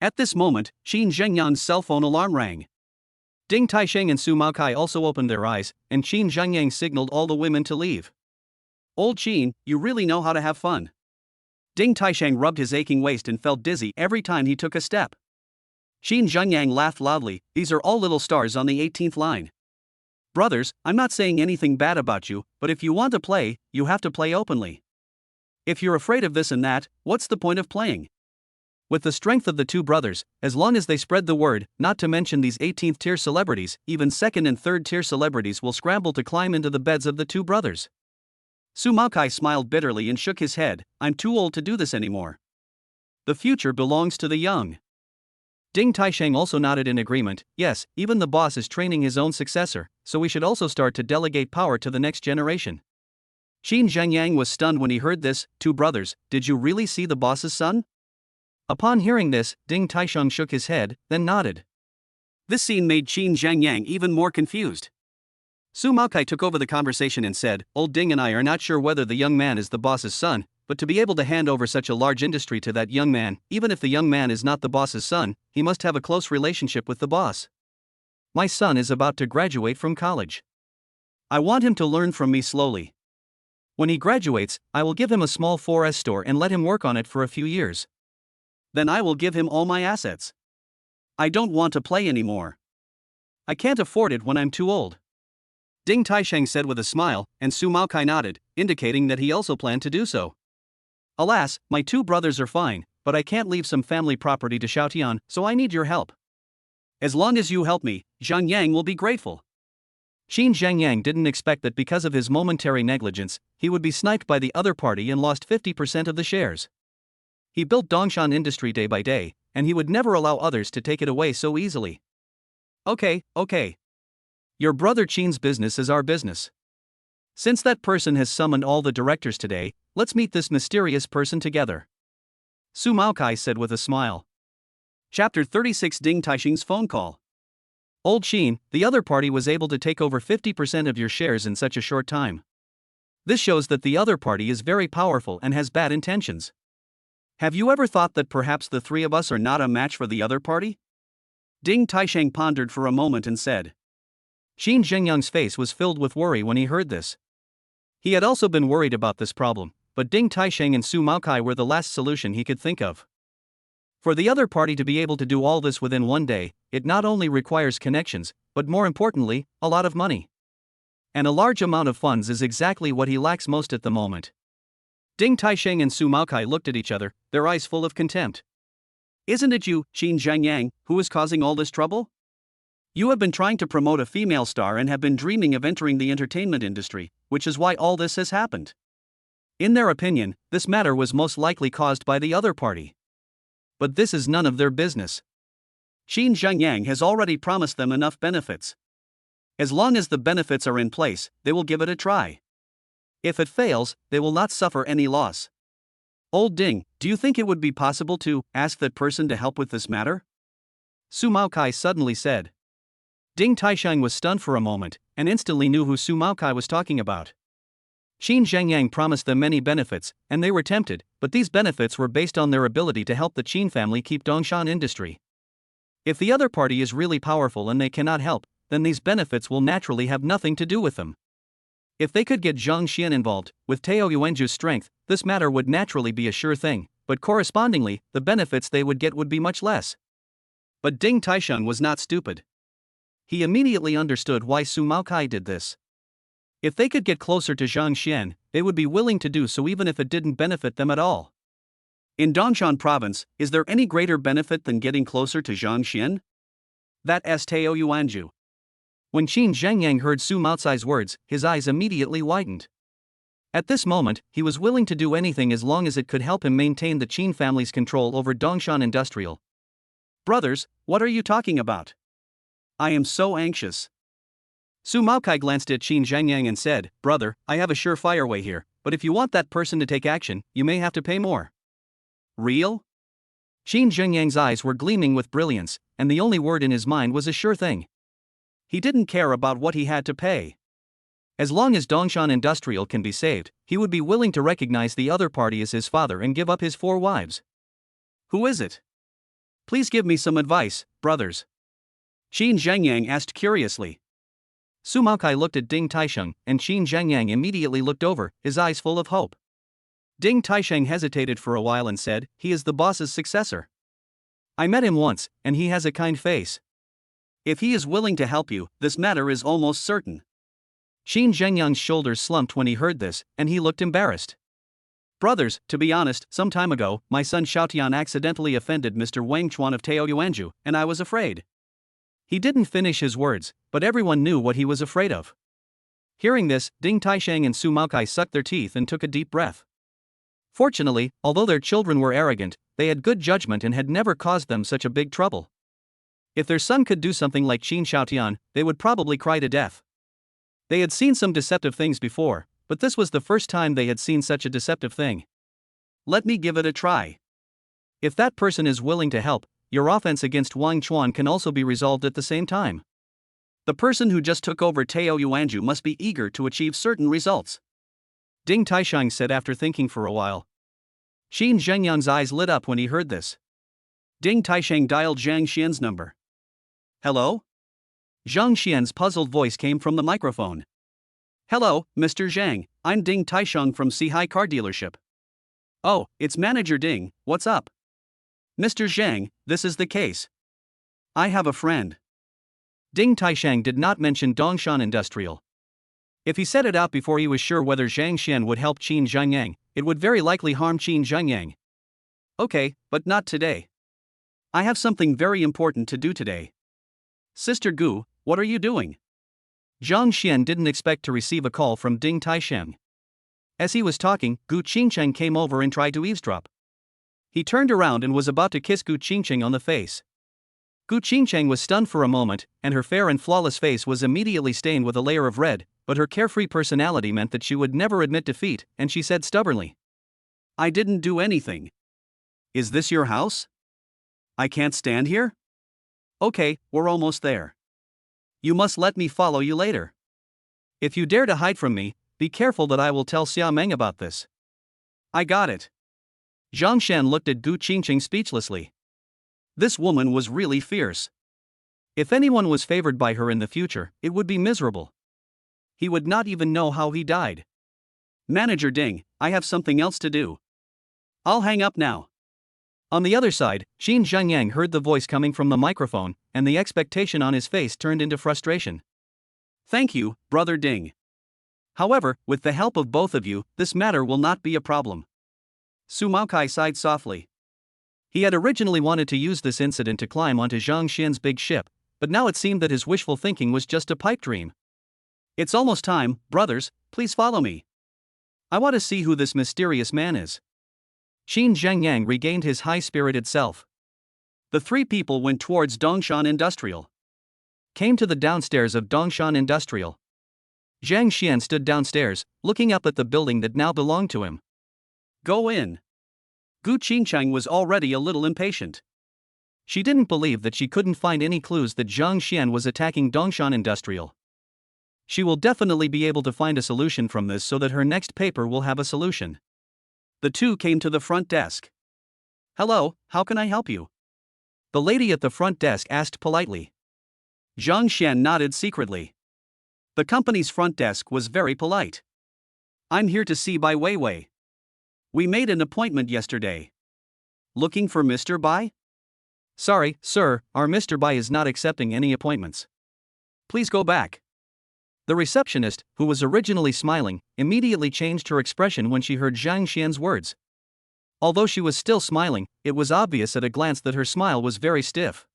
At this moment, Qin Zhengyang's cell phone alarm rang. Ding Taisheng and Su Maokai also opened their eyes, and Qin Zhengyang signaled all the women to leave. "Old Qin, you really know how to have fun." Ding Taisheng rubbed his aching waist and felt dizzy every time he took a step. Qin Zhengyang laughed loudly. "These are all little stars on the 18th line. Brothers, I'm not saying anything bad about you, but if you want to play, you have to play openly. If you're afraid of this and that, what's the point of playing?" With the strength of the two brothers, as long as they spread the word, not to mention these 18th tier celebrities, even 2nd and 3rd tier celebrities will scramble to climb into the beds of the two brothers. Su Maokai smiled bitterly and shook his head. "I'm too old to do this anymore. The future belongs to the young." Ding Taisheng also nodded in agreement. "Yes, even the boss is training his own successor, so we should also start to delegate power to the next generation." Qin Zhengyang was stunned when he heard this. "Two brothers, did you really see the boss's son?" Upon hearing this, Ding Taisheng shook his head, then nodded. This scene made Qin Zhengyang even more confused. Su Maokai took over the conversation and said, "Old Ding and I are not sure whether the young man is the boss's son, but to be able to hand over such a large industry to that young man, even if the young man is not the boss's son, he must have a close relationship with the boss. My son is about to graduate from college. I want him to learn from me slowly. When he graduates, I will give him a small 4S store and let him work on it for a few years. Then I will give him all my assets. I don't want to play anymore. I can't afford it when I'm too old." Ding Taisheng said with a smile, and Su Maokai nodded, indicating that he also planned to do so. "Alas, my two brothers are fine, but I can't leave some family property to Xiaotian, so I need your help. As long as you help me, Zhang Yang will be grateful." Qin Zhengyang didn't expect that because of his momentary negligence, he would be sniped by the other party and lost 50% of the shares. He built Dongshan Industry day by day, and he would never allow others to take it away so easily. Okay. Your brother Qin's business is our business. Since that person has summoned all the directors today, let's meet this mysterious person together," Su Maokai said with a smile. Chapter 36 Ding Taisheng's phone call. "Old Qin, the other party was able to take over 50% of your shares in such a short time. This shows that the other party is very powerful and has bad intentions. Have you ever thought that perhaps the three of us are not a match for the other party?" Ding Taisheng pondered for a moment and said. Qin Zhengyang's face was filled with worry when he heard this. He had also been worried about this problem, but Ding Taisheng and Su Maokai were the last solution he could think of. For the other party to be able to do all this within one day, it not only requires connections, but more importantly, a lot of money. And a large amount of funds is exactly what he lacks most at the moment. Ding Taisheng and Su Maokai looked at each other, their eyes full of contempt. "Isn't it you, Qin Zhengyang, who is causing all this trouble? You have been trying to promote a female star and have been dreaming of entering the entertainment industry, which is why all this has happened. In their opinion, this matter was most likely caused by the other party. But this is none of their business. Qin Zhengyang has already promised them enough benefits. As long as the benefits are in place, they will give it a try. If it fails, they will not suffer any loss. Old Ding, do you think it would be possible to ask that person to help with this matter? Su Maokai suddenly said. Ding Taisheng was stunned for a moment, and instantly knew who Su Maokai was talking about. Qin Zhengyang promised them many benefits, and they were tempted, but these benefits were based on their ability to help the Qin family keep Dongshan industry. If the other party is really powerful and they cannot help, then these benefits will naturally have nothing to do with them. If they could get Zhang Xian involved, with Tao Yuanzhu's strength, this matter would naturally be a sure thing, but correspondingly, the benefits they would get would be much less. But Ding Taisheng was not stupid. He immediately understood why Su Maokai did this. If they could get closer to Zhang Xian, they would be willing to do so even if it didn't benefit them at all. In Dongshan province, is there any greater benefit than getting closer to Zhang Xian? That's Tao Yuanzhu. When Qin Zhengyang heard Su Maokai's words, his eyes immediately widened. At this moment, he was willing to do anything as long as it could help him maintain the Qin family's control over Dongshan Industrial. Brothers, what are you talking about? I am so anxious. Su Maokai glanced at Qin Zhengyang and said, Brother, I have a surefire way here, but if you want that person to take action, you may have to pay more. Real? Qin Zhengyang's eyes were gleaming with brilliance, and the only word in his mind was a sure thing. He didn't care about what he had to pay. As long as Dongshan Industrial can be saved, he would be willing to recognize the other party as his father and give up his 4 wives. Who is it? Please give me some advice, brothers. Qin Zhengyang asked curiously. Su Maokai looked at Ding Taisheng, and Qin Zhengyang immediately looked over, his eyes full of hope. Ding Taisheng hesitated for a while and said, he is the boss's successor. I met him once, and he has a kind face. If he is willing to help you, this matter is almost certain. Qin Zhengyang's shoulders slumped when he heard this, and he looked embarrassed. Brothers, to be honest, some time ago, my son Xiaotian accidentally offended Mr. Wang Chuan of Tao Yuanzhu, and I was afraid. He didn't finish his words, but everyone knew what he was afraid of. Hearing this, Ding Taisheng and Su Maokai sucked their teeth and took a deep breath. Fortunately, although their children were arrogant, they had good judgment and had never caused them such a big trouble. If their son could do something like Qin Xiaotian, they would probably cry to death. They had seen some deceptive things before, but this was the first time they had seen such a deceptive thing. Let me give it a try. If that person is willing to help, your offense against Wang Chuan can also be resolved at the same time. The person who just took over Tao Yuanzhu must be eager to achieve certain results. Ding Taisheng said after thinking for a while. Qin Zhengyang's eyes lit up when he heard this. Ding Taisheng dialed Zhang Xian's number. Hello? Zhang Xian's puzzled voice came from the microphone. Hello, Mr. Zhang, I'm Ding Taisheng from Sihai Car Dealership. Oh, it's Manager Ding, what's up? Mr. Zhang, this is the case. I have a friend. Ding Taisheng did not mention Dongshan Industrial. If he said it out before he was sure whether Zhang Xian would help Qin Zhengyang, it would very likely harm Qin Zhengyang. Okay, but not today. I have something very important to do today. Sister Gu, what are you doing? Zhang Xian didn't expect to receive a call from Ding Taisheng. As he was talking, Gu Qingcheng came over and tried to eavesdrop. He turned around and was about to kiss Gu Qingcheng on the face. Gu Qingcheng was stunned for a moment, and her fair and flawless face was immediately stained with a layer of red, but her carefree personality meant that she would never admit defeat, and she said stubbornly, I didn't do anything. Is this your house? I can't stand here? Okay, we're almost there. You must let me follow you later. If you dare to hide from me, be careful that I will tell Xia Meng about this. I got it. Zhang Shan looked at Gu Qingcheng speechlessly. This woman was really fierce. If anyone was favored by her in the future, it would be miserable. He would not even know how he died. Manager Ding, I have something else to do. I'll hang up now. On the other side, Qin Zhengyang heard the voice coming from the microphone, and the expectation on his face turned into frustration. Thank you, Brother Ding. However, with the help of both of you, this matter will not be a problem. Su Maokai sighed softly. He had originally wanted to use this incident to climb onto Zhang Xian's big ship, but now it seemed that his wishful thinking was just a pipe dream. It's almost time, brothers, please follow me. I want to see who this mysterious man is. Qin Zhangyang regained his high-spirited self. The three people went towards Dongshan Industrial. Came to the downstairs of Dongshan Industrial. Zhang Xian stood downstairs, looking up at the building that now belonged to him. Go in. Gu Qingchang was already a little impatient. She didn't believe that she couldn't find any clues that Zhang Xian was attacking Dongshan Industrial. She will definitely be able to find a solution from this so that her next paper will have a solution. The two came to the front desk. Hello, how can I help you? The lady at the front desk asked politely. Zhang Xian nodded secretly. The company's front desk was very polite. I'm here to see Bai Weiwei. We made an appointment yesterday. Looking for Mr. Bai? Sorry, sir, our Mr. Bai is not accepting any appointments. Please go back. The receptionist, who was originally smiling, immediately changed her expression when she heard Zhang Xian's words. Although she was still smiling, it was obvious at a glance that her smile was very stiff.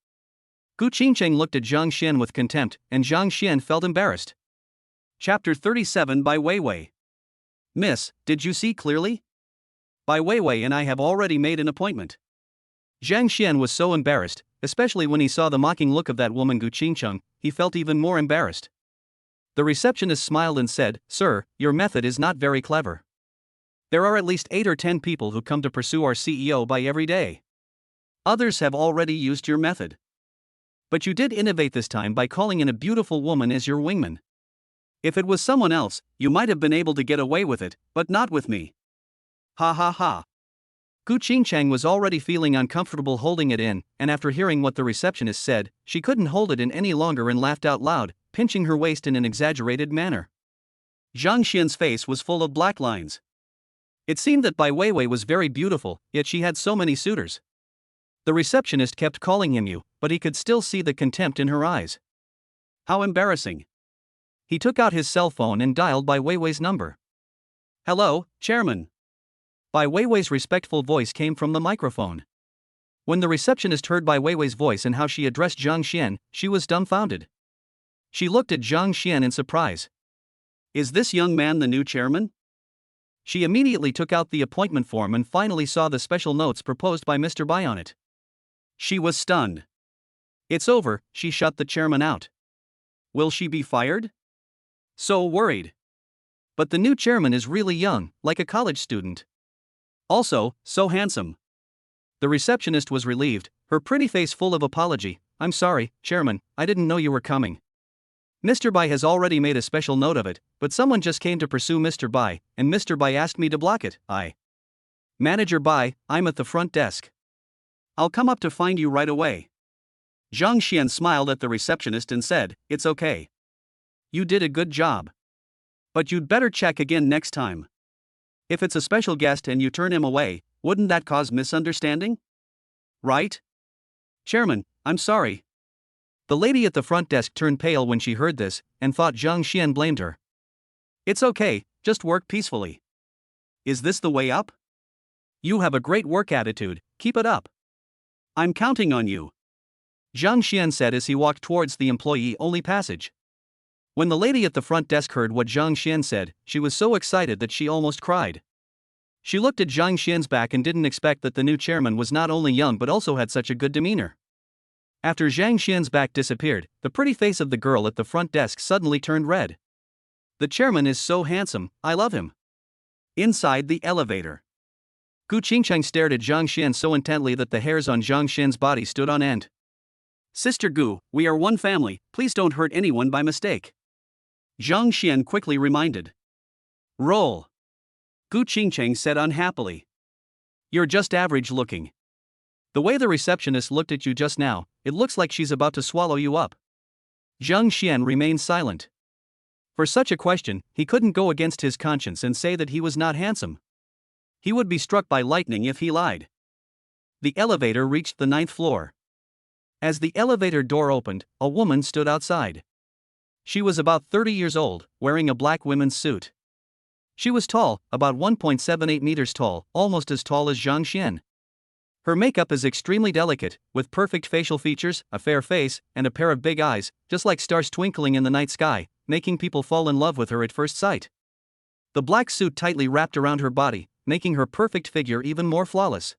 Gu Qingcheng looked at Zhang Xian with contempt, and Zhang Xian felt embarrassed. Chapter 37 Bai Weiwei. Miss, did you see clearly? Bai Weiwei and I have already made an appointment. Zhang Xian was so embarrassed, especially when he saw the mocking look of that woman Gu Qingcheng, he felt even more embarrassed. The receptionist smiled and said, Sir, your method is not very clever. There are at least 8 or 10 people who come to pursue our CEO Bai every day. Others have already used your method. But you did innovate this time by calling in a beautiful woman as your wingman. If it was someone else, you might have been able to get away with it, but not with me. Ha ha ha. Gu Qingchang was already feeling uncomfortable holding it in, and after hearing what the receptionist said, she couldn't hold it in any longer and laughed out loud, pinching her waist in an exaggerated manner. Zhang Xian's face was full of black lines. It seemed that Bai Weiwei was very beautiful, yet she had so many suitors. The receptionist kept calling him you, but he could still see the contempt in her eyes. How embarrassing. He took out his cell phone and dialed Bai Weiwei's number. Hello, Chairman. Bai Weiwei's respectful voice came from the microphone. When the receptionist heard Bai Weiwei's voice and how she addressed Zhang Xian, she was dumbfounded. She looked at Zhang Xian in surprise. Is this young man the new chairman? She immediately took out the appointment form and finally saw the special notes proposed by Mr. Bai on it. She was stunned. It's over, she shut the chairman out. Will she be fired? So worried. But the new chairman is really young, like a college student. Also, so handsome. The receptionist was relieved, her pretty face full of apology. I'm sorry, Chairman, I didn't know you were coming. Mr. Bai has already made a special note of it, but someone just came to pursue Mr. Bai, and Mr. Bai asked me to block it. Manager Bai, I'm at the front desk. I'll come up to find you right away. Zhang Xian smiled at the receptionist and said, It's okay. You did a good job. But you'd better check again next time. If it's a special guest and you turn him away, wouldn't that cause misunderstanding? Right? Chairman, I'm sorry. The lady at the front desk turned pale when she heard this, and thought Zhang Xian blamed her. It's okay, just work peacefully. Is this the way up? You have a great work attitude, keep it up. I'm counting on you. Zhang Xian said as he walked towards the employee-only passage. When the lady at the front desk heard what Zhang Xian said, she was so excited that she almost cried. She looked at Zhang Xian's back and didn't expect that the new chairman was not only young but also had such a good demeanor. After Zhang Xian's back disappeared, the pretty face of the girl at the front desk suddenly turned red. The chairman is so handsome, I love him. Inside the elevator. Gu Qingcheng stared at Zhang Xian so intently that the hairs on Zhang Xian's body stood on end. Sister Gu, we are one family, please don't hurt anyone by mistake. Zhang Xian quickly reminded. Roll. Gu Qingcheng said unhappily. You're just average looking. The way the receptionist looked at you just now, it looks like she's about to swallow you up. Zhang Xian remained silent. For such a question, he couldn't go against his conscience and say that he was not handsome. He would be struck by lightning if he lied. The elevator reached the 9th floor. As the elevator door opened, a woman stood outside. She was about 30 years old, wearing a black women's suit. She was tall, about 1.78 meters tall, almost as tall as Zhang Xian. Her makeup is extremely delicate, with perfect facial features, a fair face, and a pair of big eyes, just like stars twinkling in the night sky, making people fall in love with her at first sight. The black suit tightly wrapped around her body, making her perfect figure even more flawless.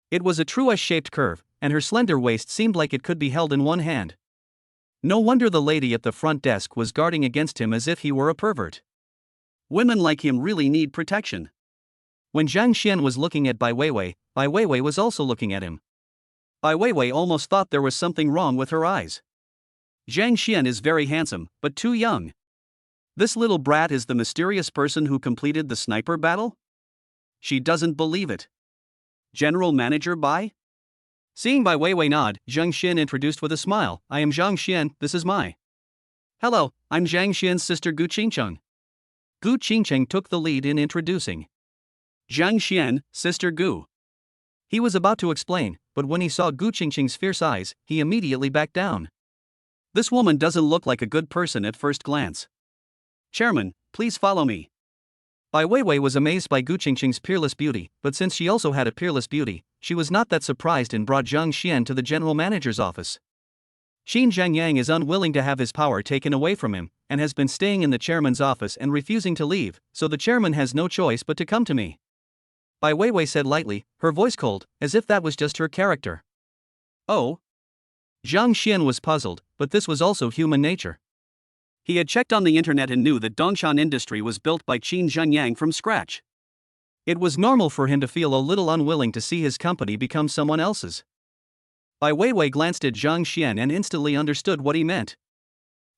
It was a true S-shaped curve, and her slender waist seemed like it could be held in one hand. No wonder the lady at the front desk was guarding against him as if he were a pervert. Women like him really need protection. When Zhang Xian was looking at Bai Weiwei was also looking at him. Bai Weiwei almost thought there was something wrong with her eyes. Zhang Xian is very handsome, but too young. This little brat is the mysterious person who completed the sniper battle? She doesn't believe it. General Manager Bai? Seeing Bai Weiwei nod, Zhang Xian introduced with a smile, I am Zhang Xian, this is my. Hello, I'm Zhang Xian's sister Gu Qingcheng. Gu Qingcheng took the lead in introducing Zhang Xian, sister Gu. He was about to explain, but when he saw Gu Qingcheng's fierce eyes, he immediately backed down. This woman doesn't look like a good person at first glance. Chairman, please follow me. Bai Weiwei was amazed by Gu Qingcheng's peerless beauty, but since she also had a peerless beauty, she was not that surprised and brought Zhang Xian to the general manager's office. Qin Zhangyang is unwilling to have his power taken away from him, and has been staying in the chairman's office and refusing to leave, so the chairman has no choice but to come to me. Bai Weiwei said lightly, her voice cold, as if that was just her character. Oh? Zhang Xian was puzzled, but this was also human nature. He had checked on the internet and knew that Dongshan Industry was built by Qin Zhangyang from scratch. It was normal for him to feel a little unwilling to see his company become someone else's. Bai Weiwei glanced at Zhang Xian and instantly understood what he meant.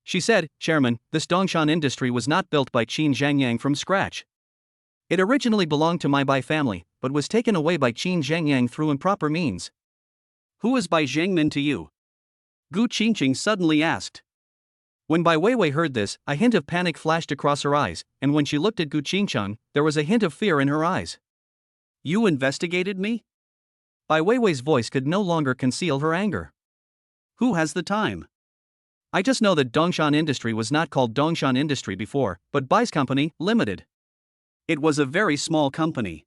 She said, Chairman, this Dongshan Industry was not built by Qin Zhangyang from scratch. It originally belonged to my Bai family, but was taken away by Qin Zhangyang through improper means. Who is Bai Zhangmin to you? Gu Qingcheng suddenly asked. When Bai Weiwei heard this, a hint of panic flashed across her eyes, and when she looked at Gu Qingcheng, there was a hint of fear in her eyes. You investigated me? Bai Weiwei's voice could no longer conceal her anger. Who has the time? I just know that Dongshan Industry was not called Dongshan Industry before, but Bai's Company, Limited. It was a very small company.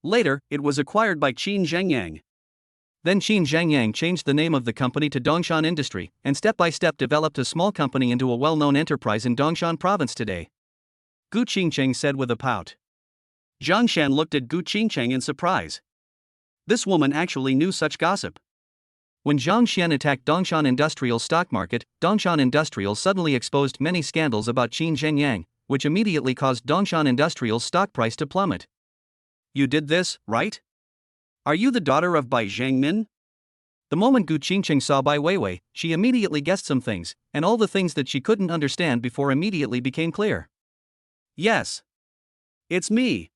Later, it was acquired by Qin Zhangyang. Then Qin Zhangyang changed the name of the company to Dongshan Industry, and step by step developed a small company into a well-known enterprise in Dongshan province today. Gu Qingcheng said with a pout. Zhang Xian looked at Gu Qingcheng in surprise. This woman actually knew such gossip. When Zhang Xian attacked Dongshan Industrial stock market, Dongshan Industrial suddenly exposed many scandals about Qin Zhangyang, which immediately caused Dongshan Industrial's stock price to plummet. You did this, right? Are you the daughter of Bai Zhangmin? The moment Gu Qingcheng saw Bai Weiwei, she immediately guessed some things, and all the things that she couldn't understand before immediately became clear. Yes. It's me.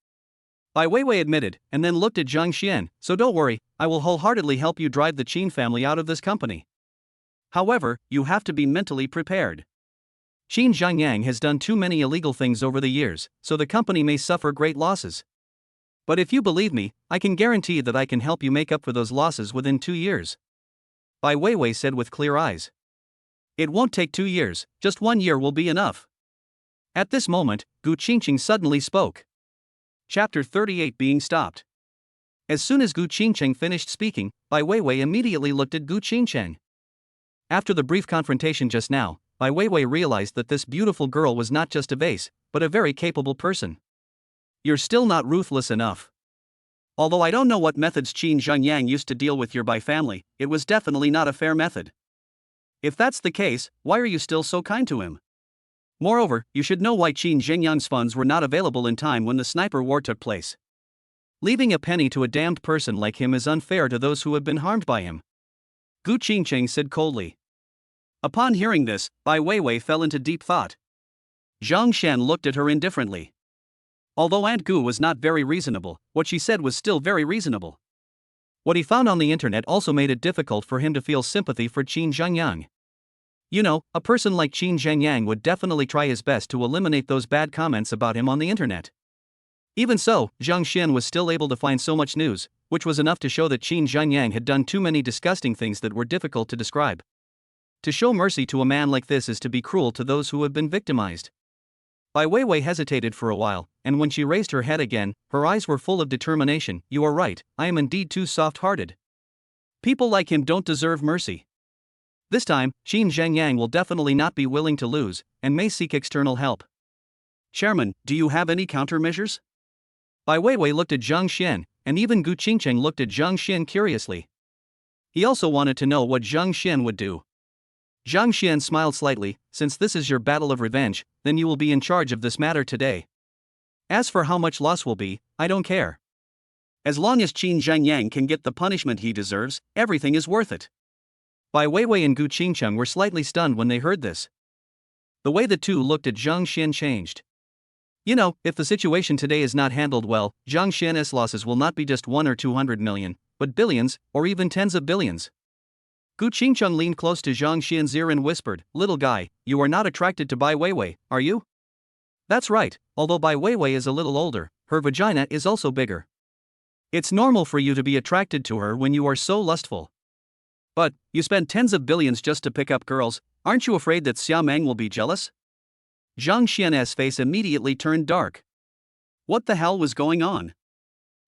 Bai Weiwei admitted, and then looked at Zhang Xian, so don't worry, I will wholeheartedly help you drive the Qin family out of this company. However, you have to be mentally prepared. Qin Zhangyang has done too many illegal things over the years, so the company may suffer great losses. But if you believe me, I can guarantee that I can help you make up for those losses within 2 years. Bai Weiwei said with clear eyes. It won't take 2 years, just 1 year will be enough. At this moment, Gu Qingcheng suddenly spoke. Chapter 38 being stopped. As soon as Gu Qingcheng finished speaking, Bai Weiwei immediately looked at Gu Qingcheng. After the brief confrontation just now, Bai Weiwei realized that this beautiful girl was not just a vase, but a very capable person. You're still not ruthless enough. Although I don't know what methods Qin Zhangyang used to deal with your Bai family, it was definitely not a fair method. If that's the case, why are you still so kind to him? Moreover, you should know why Qin Zhangyang's funds were not available in time when the sniper war took place. Leaving a penny to a damned person like him is unfair to those who have been harmed by him. Gu Qingcheng said coldly. Upon hearing this, Bai Weiwei fell into deep thought. Zhang Xian looked at her indifferently. Although Aunt Gu was not very reasonable, what she said was still very reasonable. What he found on the internet also made it difficult for him to feel sympathy for Qin Zhangyang. You know, a person like Qin Zhangyang would definitely try his best to eliminate those bad comments about him on the internet. Even so, Zhang Xian was still able to find so much news, which was enough to show that Qin Zhangyang had done too many disgusting things that were difficult to describe. To show mercy to a man like this is to be cruel to those who have been victimized. Bai Weiwei hesitated for a while, and when she raised her head again, her eyes were full of determination. You are right, I am indeed too soft-hearted. People like him don't deserve mercy. This time, Qin Zhengyang will definitely not be willing to lose, and may seek external help. Chairman, do you have any countermeasures? Bai Weiwei looked at Zhang Xian, and even Gu Qingcheng looked at Zhang Xian curiously. He also wanted to know what Zhang Xian would do. Zhang Xian smiled slightly. Since this is your battle of revenge, then you will be in charge of this matter today. As for how much loss will be, I don't care. As long as Qin Zhengyang can get the punishment he deserves, everything is worth it. Bai Weiwei and Gu Qingcheng were slightly stunned when they heard this. The way the two looked at Zhang Xian changed. You know, if the situation today is not handled well, Zhang Xian's losses will not be just 1 or 200 million, but billions, or even tens of billions. Gu Qingcheng leaned close to Zhang Xian's ear and whispered, Little guy, you are not attracted to Bai Weiwei, are you? That's right, although Bai Weiwei is a little older, her vagina is also bigger. It's normal for you to be attracted to her when you are so lustful. But, you spend tens of billions just to pick up girls, aren't you afraid that Xia Meng will be jealous? Zhang Xian's face immediately turned dark. What the hell was going on?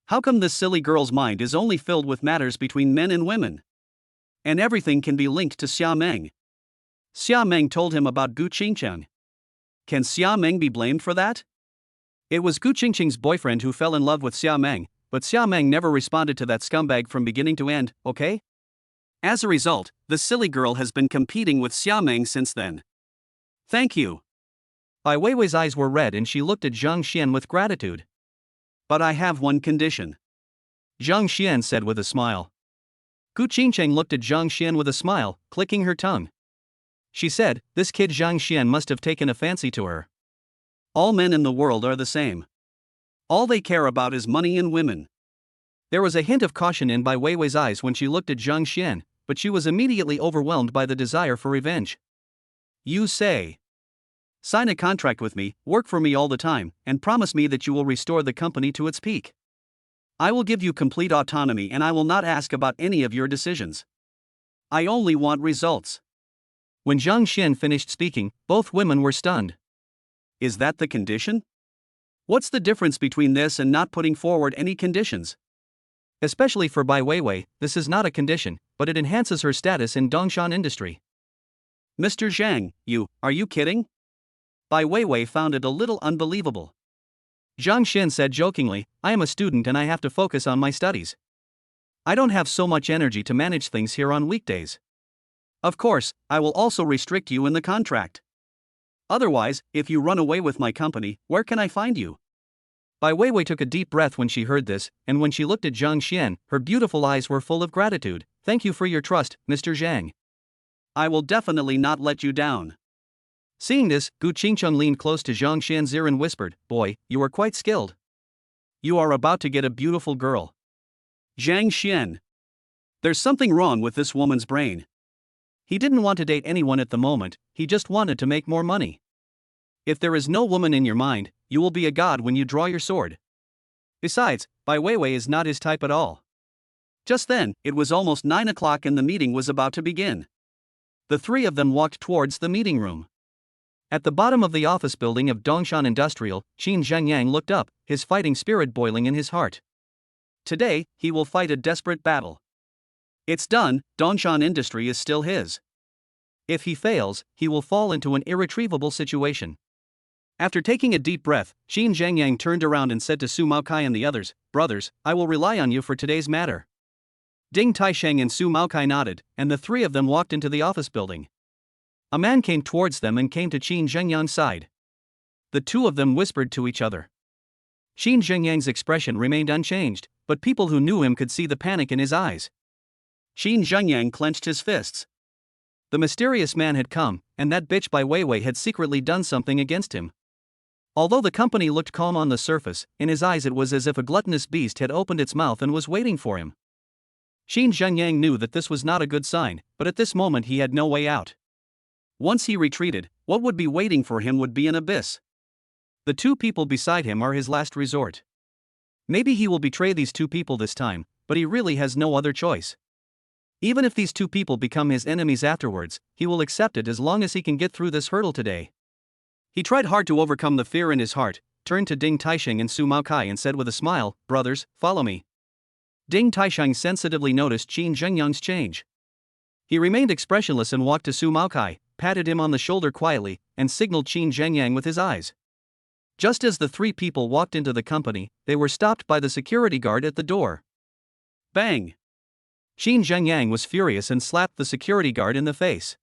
How come this silly girl's mind is only filled with matters between men and women? And everything can be linked to Xia Meng. Xia Meng told him about Gu Qingcheng. Can Xia Meng be blamed for that? It was Gu Qingcheng's boyfriend who fell in love with Xia Meng, but Xia Meng never responded to that scumbag from beginning to end, okay? As a result, the silly girl has been competing with Xia Meng since then. Thank you. Bai Weiwei's eyes were red and she looked at Zhang Xian with gratitude. But I have one condition. Zhang Xian said with a smile. Gu Qingcheng looked at Zhang Xian with a smile, clicking her tongue. She said, this kid Zhang Xian must have taken a fancy to her. All men in the world are the same. All they care about is money and women. There was a hint of caution in Bai Weiwei's eyes when she looked at Zhang Xian, but she was immediately overwhelmed by the desire for revenge. You say. Sign a contract with me, work for me all the time, and promise me that you will restore the company to its peak. I will give you complete autonomy and I will not ask about any of your decisions. I only want results. When Zhang Xian finished speaking, both women were stunned. Is that the condition? What's the difference between this and not putting forward any conditions? Especially for Bai Weiwei, this is not a condition, but it enhances her status in Dongshan industry. Mr. Zhang, are you kidding? Bai Weiwei found it a little unbelievable. Zhang Xian said jokingly, I am a student and I have to focus on my studies. I don't have so much energy to manage things here on weekdays. Of course, I will also restrict you in the contract. Otherwise, if you run away with my company, where can I find you? Bai Weiwei took a deep breath when she heard this, and when she looked at Zhang Xian, her beautiful eyes were full of gratitude. Thank you for your trust, Mr. Zhang. I will definitely not let you down. Seeing this, Gu Qingcheng leaned close to Zhang Xian's ear and whispered, Boy, you are quite skilled. You are about to get a beautiful girl. Zhang Xian. There's something wrong with this woman's brain. He didn't want to date anyone at the moment, he just wanted to make more money. If there is no woman in your mind, you will be a god when you draw your sword. Besides, Bai Weiwei is not his type at all. Just then, it was almost 9 o'clock and the meeting was about to begin. The three of them walked towards the meeting room. At the bottom of the office building of Dongshan Industrial, Qin Zhengyang looked up, his fighting spirit boiling in his heart. Today, he will fight a desperate battle. It's done, Dongshan Industry is still his. If he fails, he will fall into an irretrievable situation. After taking a deep breath, Qin Zhengyang turned around and said to Su Maokai and the others, Brothers, I will rely on you for today's matter. Ding Taisheng and Su Maokai nodded, and the three of them walked into the office building. A man came towards them and came to Qin Zhengyang's side. The two of them whispered to each other. Qin Zhengyang's expression remained unchanged, but people who knew him could see the panic in his eyes. Qin Zhengyang clenched his fists. The mysterious man had come, and that bitch Bai Weiwei had secretly done something against him. Although the company looked calm on the surface, in his eyes it was as if a gluttonous beast had opened its mouth and was waiting for him. Qin Zhengyang knew that this was not a good sign, but at this moment he had no way out. Once he retreated, what would be waiting for him would be an abyss. The two people beside him are his last resort. Maybe he will betray these two people this time, but he really has no other choice. Even if these two people become his enemies afterwards, he will accept it as long as he can get through this hurdle today. He tried hard to overcome the fear in his heart, turned to Ding Taisheng and Su Maokai and said with a smile, "Brothers, follow me." Ding Taisheng sensitively noticed Qin Zhengyang's change. He remained expressionless and walked to Su Maokai, patted him on the shoulder quietly, and signaled Qin Zhengyang with his eyes. Just as the three people walked into the company, they were stopped by the security guard at the door. Bang! Qin Zhengyang was furious and slapped the security guard in the face.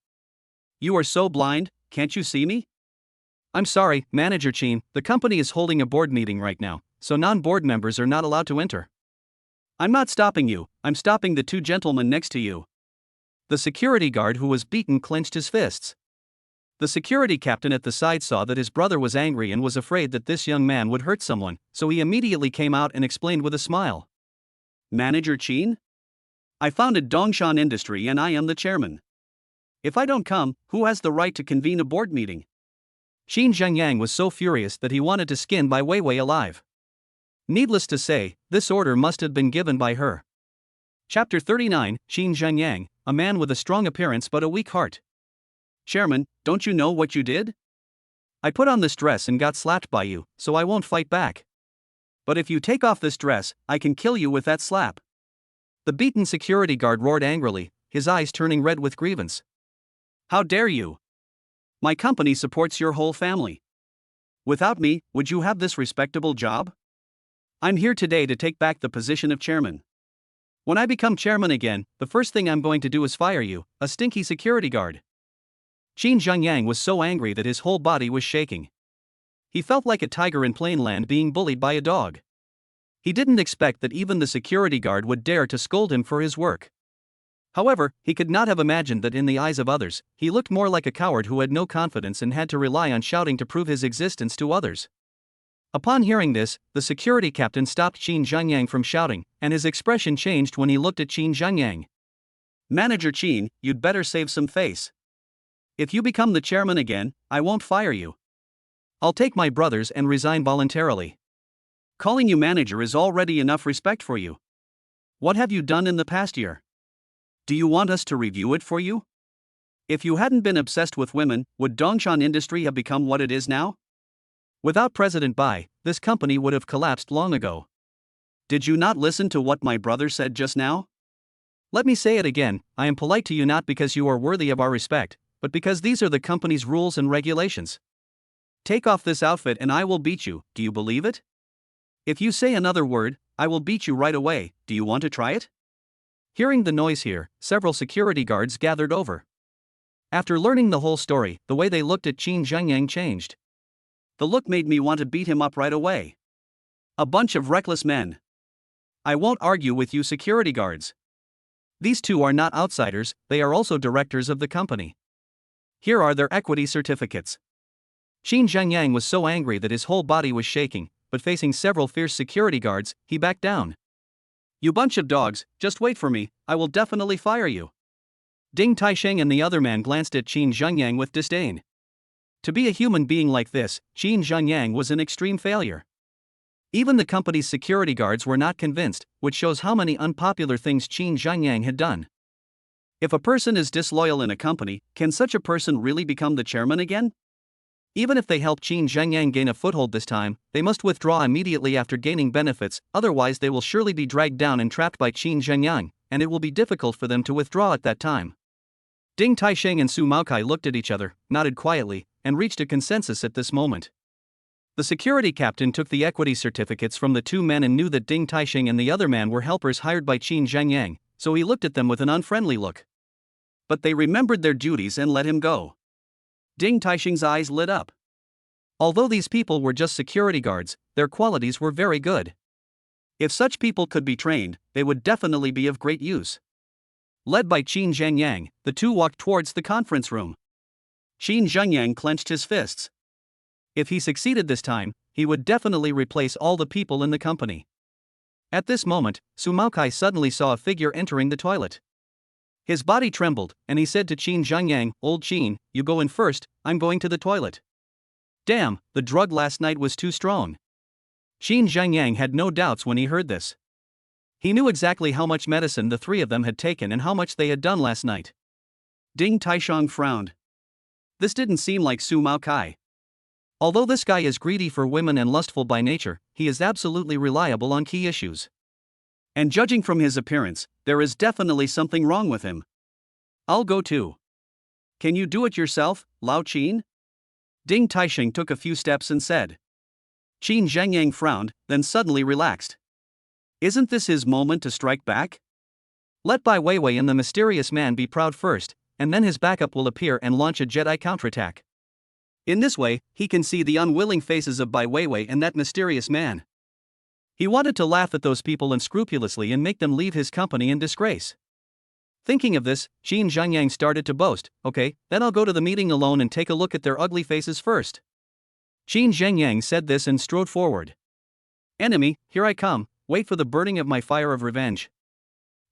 "You are so blind, can't you see me?" "I'm sorry, Manager Qin, the company is holding a board meeting right now, so non-board members are not allowed to enter." "I'm not stopping you, I'm stopping the two gentlemen next to you." The security guard who was beaten clenched his fists. The security captain at the side saw that his brother was angry and was afraid that this young man would hurt someone, so he immediately came out and explained with a smile. "Manager Qin? I founded Dongshan Industry and I am the chairman. If I don't come, who has the right to convene a board meeting?" Qin Zhengyang was so furious that he wanted to skin Bai Weiwei alive. Needless to say, this order must have been given by her. Chapter 39, Qin Zhengyang, a man with a strong appearance but a weak heart. "Chairman, don't you know what you did? I put on this dress and got slapped by you, so I won't fight back. But if you take off this dress, I can kill you with that slap." The beaten security guard roared angrily, his eyes turning red with grievance. "How dare you? My company supports your whole family. Without me, would you have this respectable job? I'm here today to take back the position of chairman. When I become chairman again, the first thing I'm going to do is fire you, a stinky security guard." Qin Zhengyang was so angry that his whole body was shaking. He felt like a tiger in plain land being bullied by a dog. He didn't expect that even the security guard would dare to scold him for his work. However, he could not have imagined that in the eyes of others, he looked more like a coward who had no confidence and had to rely on shouting to prove his existence to others. Upon hearing this, the security captain stopped Qin Zhengyang from shouting, and his expression changed when he looked at Qin Zhengyang. "Manager Qin, you'd better save some face. If you become the chairman again, I won't fire you. I'll take my brothers and resign voluntarily. Calling you manager is already enough respect for you. What have you done in the past year? Do you want us to review it for you? If you hadn't been obsessed with women, would Dongshan Industry have become what it is now? Without President Bai, this company would have collapsed long ago. Did you not listen to what my brother said just now? Let me say it again, I am polite to you not because you are worthy of our respect, but because these are the company's rules and regulations. Take off this outfit and I will beat you, do you believe it? If you say another word, I will beat you right away, do you want to try it?" Hearing the noise here, several security guards gathered over. After learning the whole story, the way they looked at Qin Zhengyang changed. The look made me want to beat him up right away. A bunch of reckless men. I won't argue with you security guards. These two are not outsiders, they are also directors of the company. Here are their equity certificates. Qin Zhengyang was so angry that his whole body was shaking, but facing several fierce security guards, he backed down. "You bunch of dogs, just wait for me, I will definitely fire you." Ding Taisheng and the other man glanced at Qin Zhengyang with disdain. To be a human being like this, Qin Zhengyang was an extreme failure. Even the company's security guards were not convinced, which shows how many unpopular things Qin Zhengyang had done. If a person is disloyal in a company, can such a person really become the chairman again? Even if they help Qin Zhengyang gain a foothold this time, they must withdraw immediately after gaining benefits, otherwise they will surely be dragged down and trapped by Qin Zhengyang, and it will be difficult for them to withdraw at that time. Ding Taisheng and Su Maokai looked at each other, nodded quietly, and reached a consensus at this moment. The security captain took the equity certificates from the two men and knew that Ding Taisheng and the other man were helpers hired by Qin Zhengyang, so he looked at them with an unfriendly look. But they remembered their duties and let him go. Ding Taisheng's eyes lit up. Although these people were just security guards, their qualities were very good. If such people could be trained, they would definitely be of great use. Led by Qin Zhengyang, the two walked towards the conference room. Qin Zhengyang clenched his fists. If he succeeded this time, he would definitely replace all the people in the company. At this moment, Su Maokai suddenly saw a figure entering the toilet. His body trembled, and he said to Qin Zhengyang, "Old Qin, you go in first, I'm going to the toilet." Damn, the drug last night was too strong. Qin Zhengyang had no doubts when he heard this. He knew exactly how much medicine the three of them had taken and how much they had done last night. Ding Taisheng frowned. This didn't seem like Su Maokai. Although this guy is greedy for women and lustful by nature, he is absolutely reliable on key issues. And judging from his appearance, there is definitely something wrong with him. I'll go too. Can you do it yourself, Lao Qin? Ding Taisheng took a few steps and said. Qin Zhangyang frowned, then suddenly relaxed. Isn't this his moment to strike back? Let Bai Weiwei and the mysterious man be proud first, and then his backup will appear and launch a Jedi counterattack. In this way, he can see the unwilling faces of Bai Weiwei and that mysterious man. He wanted to laugh at those people unscrupulously and make them leave his company in disgrace. Thinking of this, Qin Zhangyang started to boast, okay, then I'll go to the meeting alone and take a look at their ugly faces first. Qin Zhangyang said this and strode forward. Enemy, here I come, wait for the burning of my fire of revenge.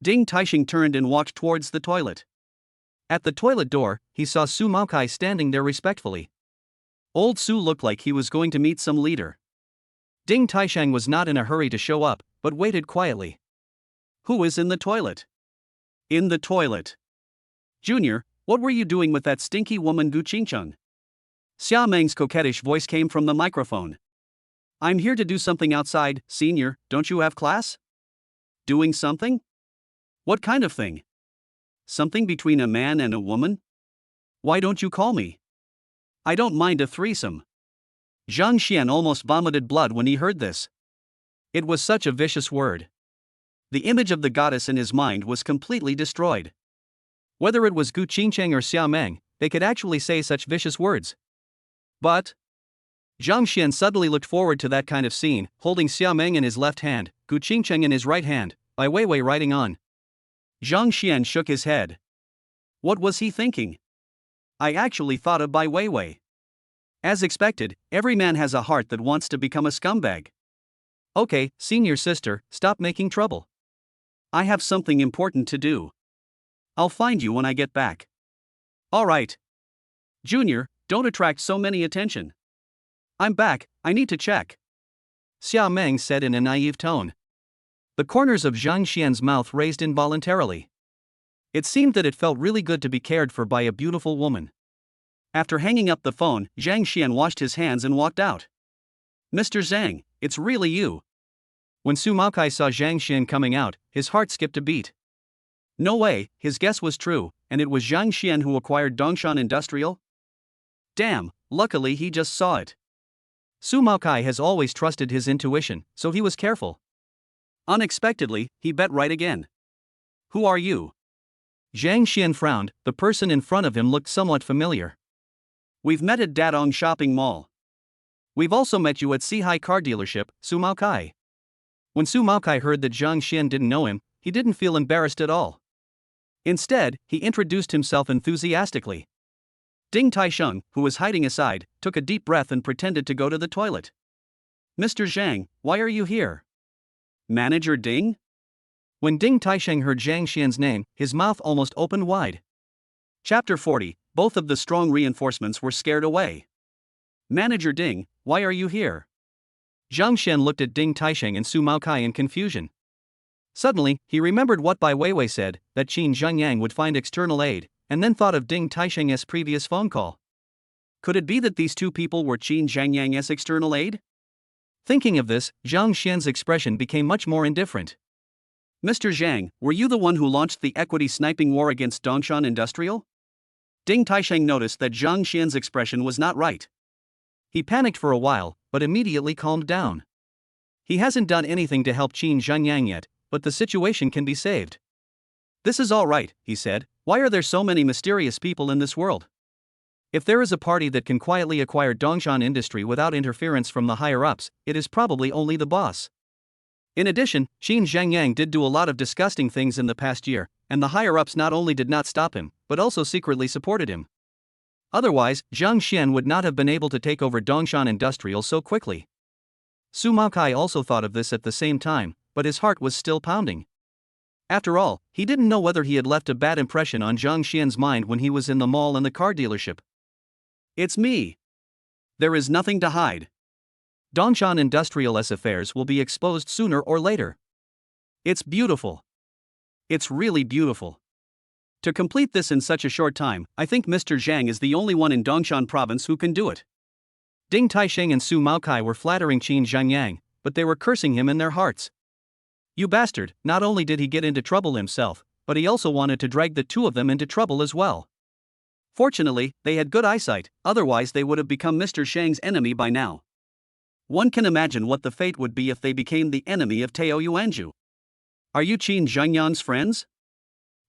Ding Taisheng turned and walked towards the toilet. At the toilet door, he saw Su Maokai standing there respectfully. Old Su looked like he was going to meet some leader. Ding Taisheng was not in a hurry to show up, but waited quietly. Who is in the toilet? In the toilet. Junior, what were you doing with that stinky woman Gu Qingcheng? Xia Meng's coquettish voice came from the microphone. I'm here to do something outside, senior, don't you have class? Doing something? What kind of thing? Something between a man and a woman? Why don't you call me? I don't mind a threesome. Zhang Xian almost vomited blood when he heard this. It was such a vicious word. The image of the goddess in his mind was completely destroyed. Whether it was Gu Qingcheng or Xia Meng, they could actually say such vicious words. But Zhang Xian suddenly looked forward to that kind of scene, holding Xia Meng in his left hand, Gu Qingcheng in his right hand, Bai Weiwei riding on. Zhang Xian shook his head. What was he thinking? I actually thought of Bai Weiwei. As expected, every man has a heart that wants to become a scumbag. Okay, senior sister, stop making trouble. I have something important to do. I'll find you when I get back. Alright. Junior, don't attract so many attention. I'm back, I need to check. Xia Meng said in a naive tone. The corners of Zhang Xian's mouth raised involuntarily. It seemed that it felt really good to be cared for by a beautiful woman. After hanging up the phone, Zhang Xian washed his hands and walked out. Mr. Zhang, it's really you. When Su Maokai saw Zhang Xian coming out, his heart skipped a beat. No way, his guess was true, and it was Zhang Xian who acquired Dongshan Industrial? Damn, luckily he just saw it. Su Maokai has always trusted his intuition, so he was careful. Unexpectedly, he bet right again. Who are you? Zhang Xian frowned, the person in front of him looked somewhat familiar. We've met at Dadong Shopping Mall. We've also met you at Sihai Car Dealership, Su Maokai. When Su Maokai heard that Zhang Xian didn't know him, he didn't feel embarrassed at all. Instead, he introduced himself enthusiastically. Ding Taisheng, who was hiding aside, took a deep breath and pretended to go to the toilet. Mr. Zhang, why are you here? Manager Ding? When Ding Taisheng heard Zhang Xian's name, his mouth almost opened wide. Chapter 40, both of the strong reinforcements were scared away. Manager Ding, why are you here? Zhang Xian looked at Ding Taisheng and Su Maokai in confusion. Suddenly, he remembered what Bai Weiwei said, that Qin Zhangyang would find external aid, and then thought of Ding Taisheng's previous phone call. Could it be that these two people were Qin Zhangyang's external aid? Thinking of this, Zhang Xian's expression became much more indifferent. Mr. Zhang, were you the one who launched the equity sniping war against Dongshan Industrial? Ding Taisheng noticed that Zhang Xian's expression was not right. He panicked for a while, but immediately calmed down. He hasn't done anything to help Qin Zhangyang yet, but the situation can be saved. This is all right, he said. Why are there so many mysterious people in this world? If there is a party that can quietly acquire Dongshan Industry without interference from the higher-ups, it is probably only the boss. In addition, Qin Zhangyang did do a lot of disgusting things in the past year, and the higher-ups not only did not stop him, but also secretly supported him. Otherwise, Zhang Xian would not have been able to take over Dongshan Industrial so quickly. Su Maokai also thought of this at the same time, but his heart was still pounding. After all, he didn't know whether he had left a bad impression on Zhang Xian's mind when he was in the mall and the car dealership. It's me. There is nothing to hide. Dongshan Industrial's affairs will be exposed sooner or later. It's beautiful. It's really beautiful. To complete this in such a short time, I think Mr. Zhang is the only one in Dongshan province who can do it. Ding Taisheng and Su Maokai were flattering Qin Zhangyang, but they were cursing him in their hearts. You bastard, not only did he get into trouble himself, but he also wanted to drag the two of them into trouble as well. Fortunately, they had good eyesight, otherwise they would have become Mr. Shang's enemy by now. One can imagine what the fate would be if they became the enemy of Tao Yuanzhu. Are you Qin Zhangyang's friends?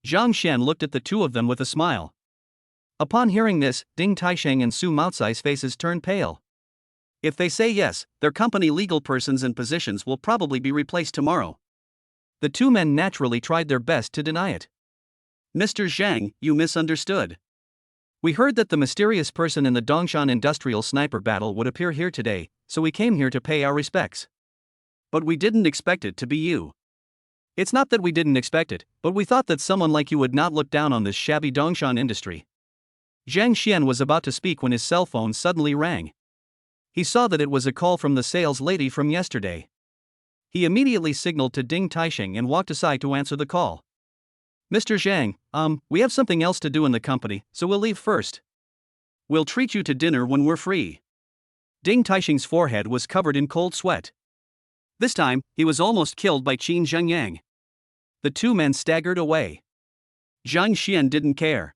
Zhang Xian looked at the two of them with a smile. Upon hearing this, Ding Taisheng and Su Maocai's faces turned pale. If they say yes, their company legal persons and positions will probably be replaced tomorrow. The two men naturally tried their best to deny it. Mr. Zhang, you misunderstood. We heard that the mysterious person in the Dongshan industrial sniper battle would appear here today, so we came here to pay our respects. But we didn't expect it to be you. It's not that we didn't expect it, but we thought that someone like you would not look down on this shabby Dongshan industry. Zhang Xian was about to speak when his cell phone suddenly rang. He saw that it was a call from the sales lady from yesterday. He immediately signaled to Ding Taisheng and walked aside to answer the call. Mr. Zhang, we have something else to do in the company, so we'll leave first. We'll treat you to dinner when we're free. Ding Taisheng's forehead was covered in cold sweat. This time, he was almost killed by Qin Zhangyang. The two men staggered away. Zhang Xian didn't care.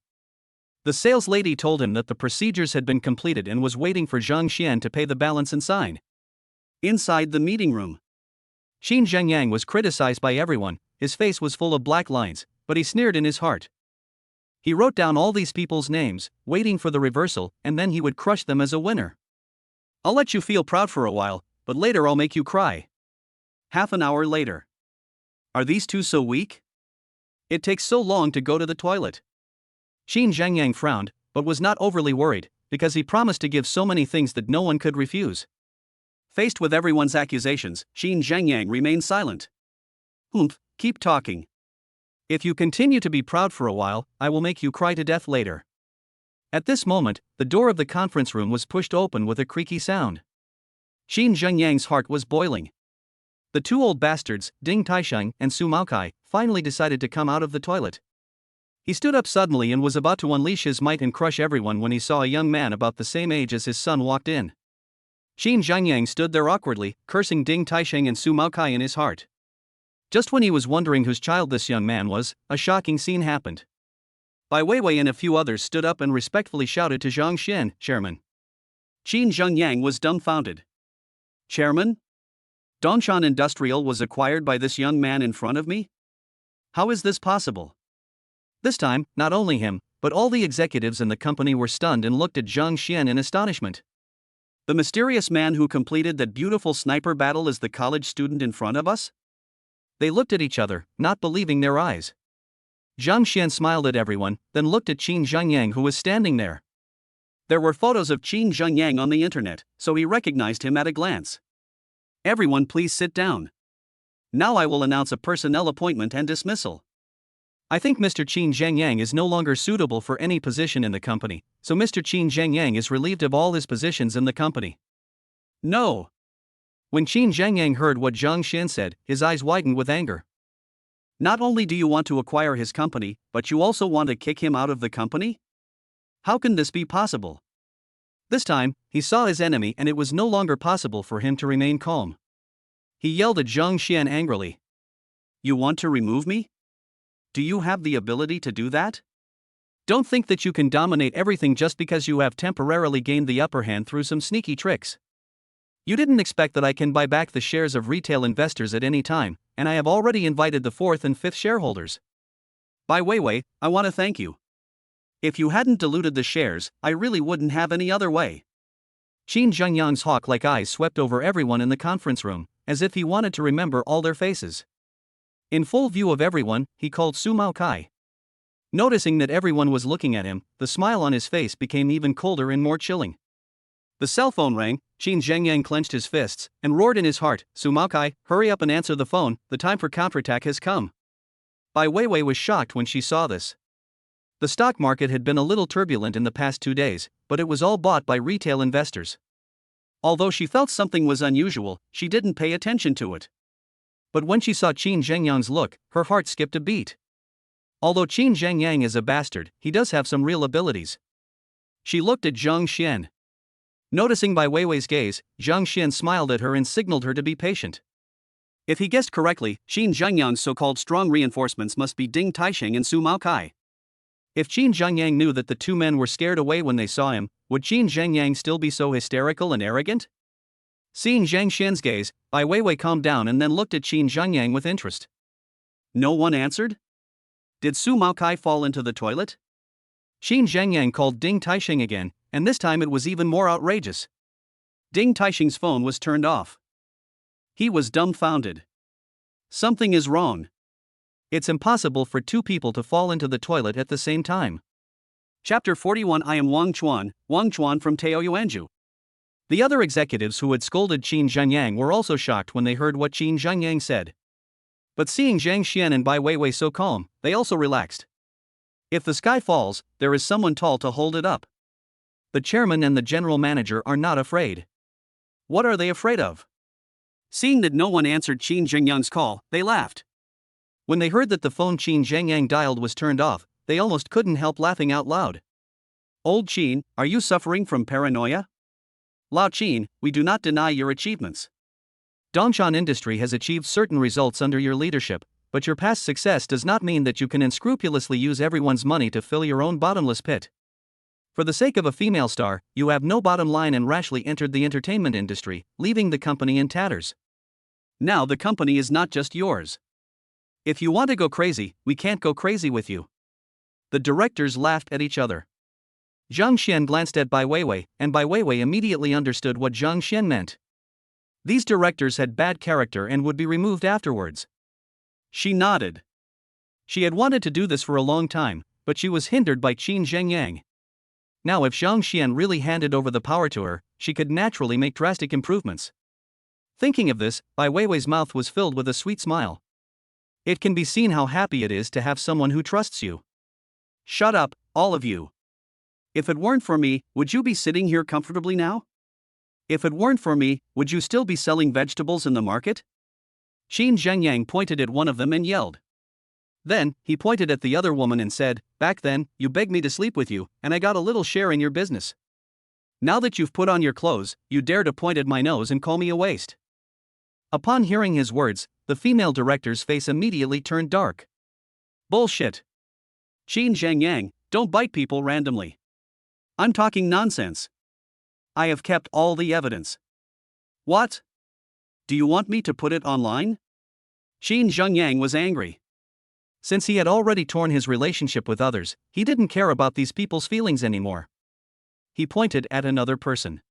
The sales lady told him that the procedures had been completed and was waiting for Zhang Xian to pay the balance and sign. Inside the meeting room, Qin Zhangyang was criticized by everyone. His face was full of black lines, but he sneered in his heart. He wrote down all these people's names, waiting for the reversal, and then he would crush them as a winner. I'll let you feel proud for a while, but later I'll make you cry. Half an hour later. Are these two so weak? It takes so long to go to the toilet. Qin Zhangyang frowned, but was not overly worried, because he promised to give so many things that no one could refuse. Faced with everyone's accusations, Qin Zhangyang remained silent. Keep talking. If you continue to be proud for a while, I will make you cry to death later. At this moment, the door of the conference room was pushed open with a creaky sound. Qin Zhangyang's heart was boiling. The two old bastards, Ding Taisheng and Su Maokai, finally decided to come out of the toilet. He stood up suddenly and was about to unleash his might and crush everyone when he saw a young man about the same age as his son walked in. Qin Zhangyang stood there awkwardly, cursing Ding Taisheng and Su Maokai in his heart. Just when he was wondering whose child this young man was, a shocking scene happened. Bai Weiwei and a few others stood up and respectfully shouted to Zhang Xian, Chairman. Qin Zhangyang was dumbfounded. Chairman? Dongshan Industrial was acquired by this young man in front of me? How is this possible? This time, not only him, but all the executives in the company were stunned and looked at Zhang Xian in astonishment. The mysterious man who completed that beautiful sniper battle is the college student in front of us? They looked at each other, not believing their eyes. Zhang Xian smiled at everyone, then looked at Qin Zhangyang who was standing there. There were photos of Qin Zhangyang on the internet, so he recognized him at a glance. Everyone please sit down. Now I will announce a personnel appointment and dismissal. I think Mr. Qin Zhangyang is no longer suitable for any position in the company, so Mr. Qin Zhangyang is relieved of all his positions in the company. No. When Qin Zhangyang heard what Zhang Xian said, his eyes widened with anger. Not only do you want to acquire his company, but you also want to kick him out of the company? How can this be possible? This time, he saw his enemy and it was no longer possible for him to remain calm. He yelled at Zhang Xian angrily. You want to remove me? Do you have the ability to do that? Don't think that you can dominate everything just because you have temporarily gained the upper hand through some sneaky tricks. You didn't expect that I can buy back the shares of retail investors at any time, and I have already invited the 4th and 5th shareholders. Bai Weiwei, I want to thank you. If you hadn't diluted the shares, I really wouldn't have any other way. Qin Zhangyang's hawk-like eyes swept over everyone in the conference room, as if he wanted to remember all their faces. In full view of everyone, he called Su Maokai. Noticing that everyone was looking at him, the smile on his face became even colder and more chilling. The cell phone rang, Qin Zhangyang clenched his fists, and roared in his heart, Su Maokai, hurry up and answer the phone, the time for counterattack has come. Bai Weiwei was shocked when she saw this. The stock market had been a little turbulent in the past 2 days, but it was all bought by retail investors. Although she felt something was unusual, she didn't pay attention to it. But when she saw Qin Zhangyang's look, her heart skipped a beat. Although Qin Zhangyang is a bastard, he does have some real abilities. She looked at Zhang Xian. Noticing Bai Weiwei's gaze, Zhang Xian smiled at her and signaled her to be patient. If he guessed correctly, Qin Zhengyang's so-called strong reinforcements must be Ding Taixing and Su Maokai. If Qin Zhengyang knew that the two men were scared away when they saw him, would Qin Zhengyang still be so hysterical and arrogant? Seeing Zhang Xian's gaze, Bai Weiwei calmed down and then looked at Qin Zhengyang with interest. No one answered? Did Su Maokai fall into the toilet? Qin Zhengyang called Ding Taixing again, and this time it was even more outrageous. Ding Taixing's phone was turned off. He was dumbfounded. Something is wrong. It's impossible for two people to fall into the toilet at the same time. Chapter 41. I am Wang Chuan from Taoyuanzhu. The other executives who had scolded Qin Zhengyang were also shocked when they heard what Qin Zhengyang said. But seeing Zhang Xian and Bai Weiwei so calm, they also relaxed. If the sky falls, there is someone tall to hold it up. The chairman and the general manager are not afraid. What are they afraid of? Seeing that no one answered Qin Zhengyang's call, they laughed. When they heard that the phone Qin Zhengyang dialed was turned off, they almost couldn't help laughing out loud. Old Qin, are you suffering from paranoia? Lao Qin, we do not deny your achievements. Dongshan industry has achieved certain results under your leadership, but your past success does not mean that you can unscrupulously use everyone's money to fill your own bottomless pit. For the sake of a female star, you have no bottom line and rashly entered the entertainment industry, leaving the company in tatters. Now the company is not just yours. If you want to go crazy, we can't go crazy with you. The directors laughed at each other. Zhang Xian glanced at Bai Weiwei, and Bai Weiwei immediately understood what Zhang Xian meant. These directors had bad character and would be removed afterwards. She nodded. She had wanted to do this for a long time, but she was hindered by Qin Zhengyang. Now if Zhang Xian really handed over the power to her, she could naturally make drastic improvements. Thinking of this, Bai Weiwei's mouth was filled with a sweet smile. It can be seen how happy it is to have someone who trusts you. Shut up, all of you. If it weren't for me, would you be sitting here comfortably now? If it weren't for me, would you still be selling vegetables in the market? Qin Zhengyang pointed at one of them and yelled. Then, he pointed at the other woman and said, back then, you begged me to sleep with you, and I got a little share in your business. Now that you've put on your clothes, you dare to point at my nose and call me a waste. Upon hearing his words, the female director's face immediately turned dark. Bullshit. Qin Zhengyang, don't bite people randomly. I'm talking nonsense. I have kept all the evidence. What? Do you want me to put it online? Qin Zhengyang was angry. Since he had already torn his relationship with others, he didn't care about these people's feelings anymore. He pointed at another person.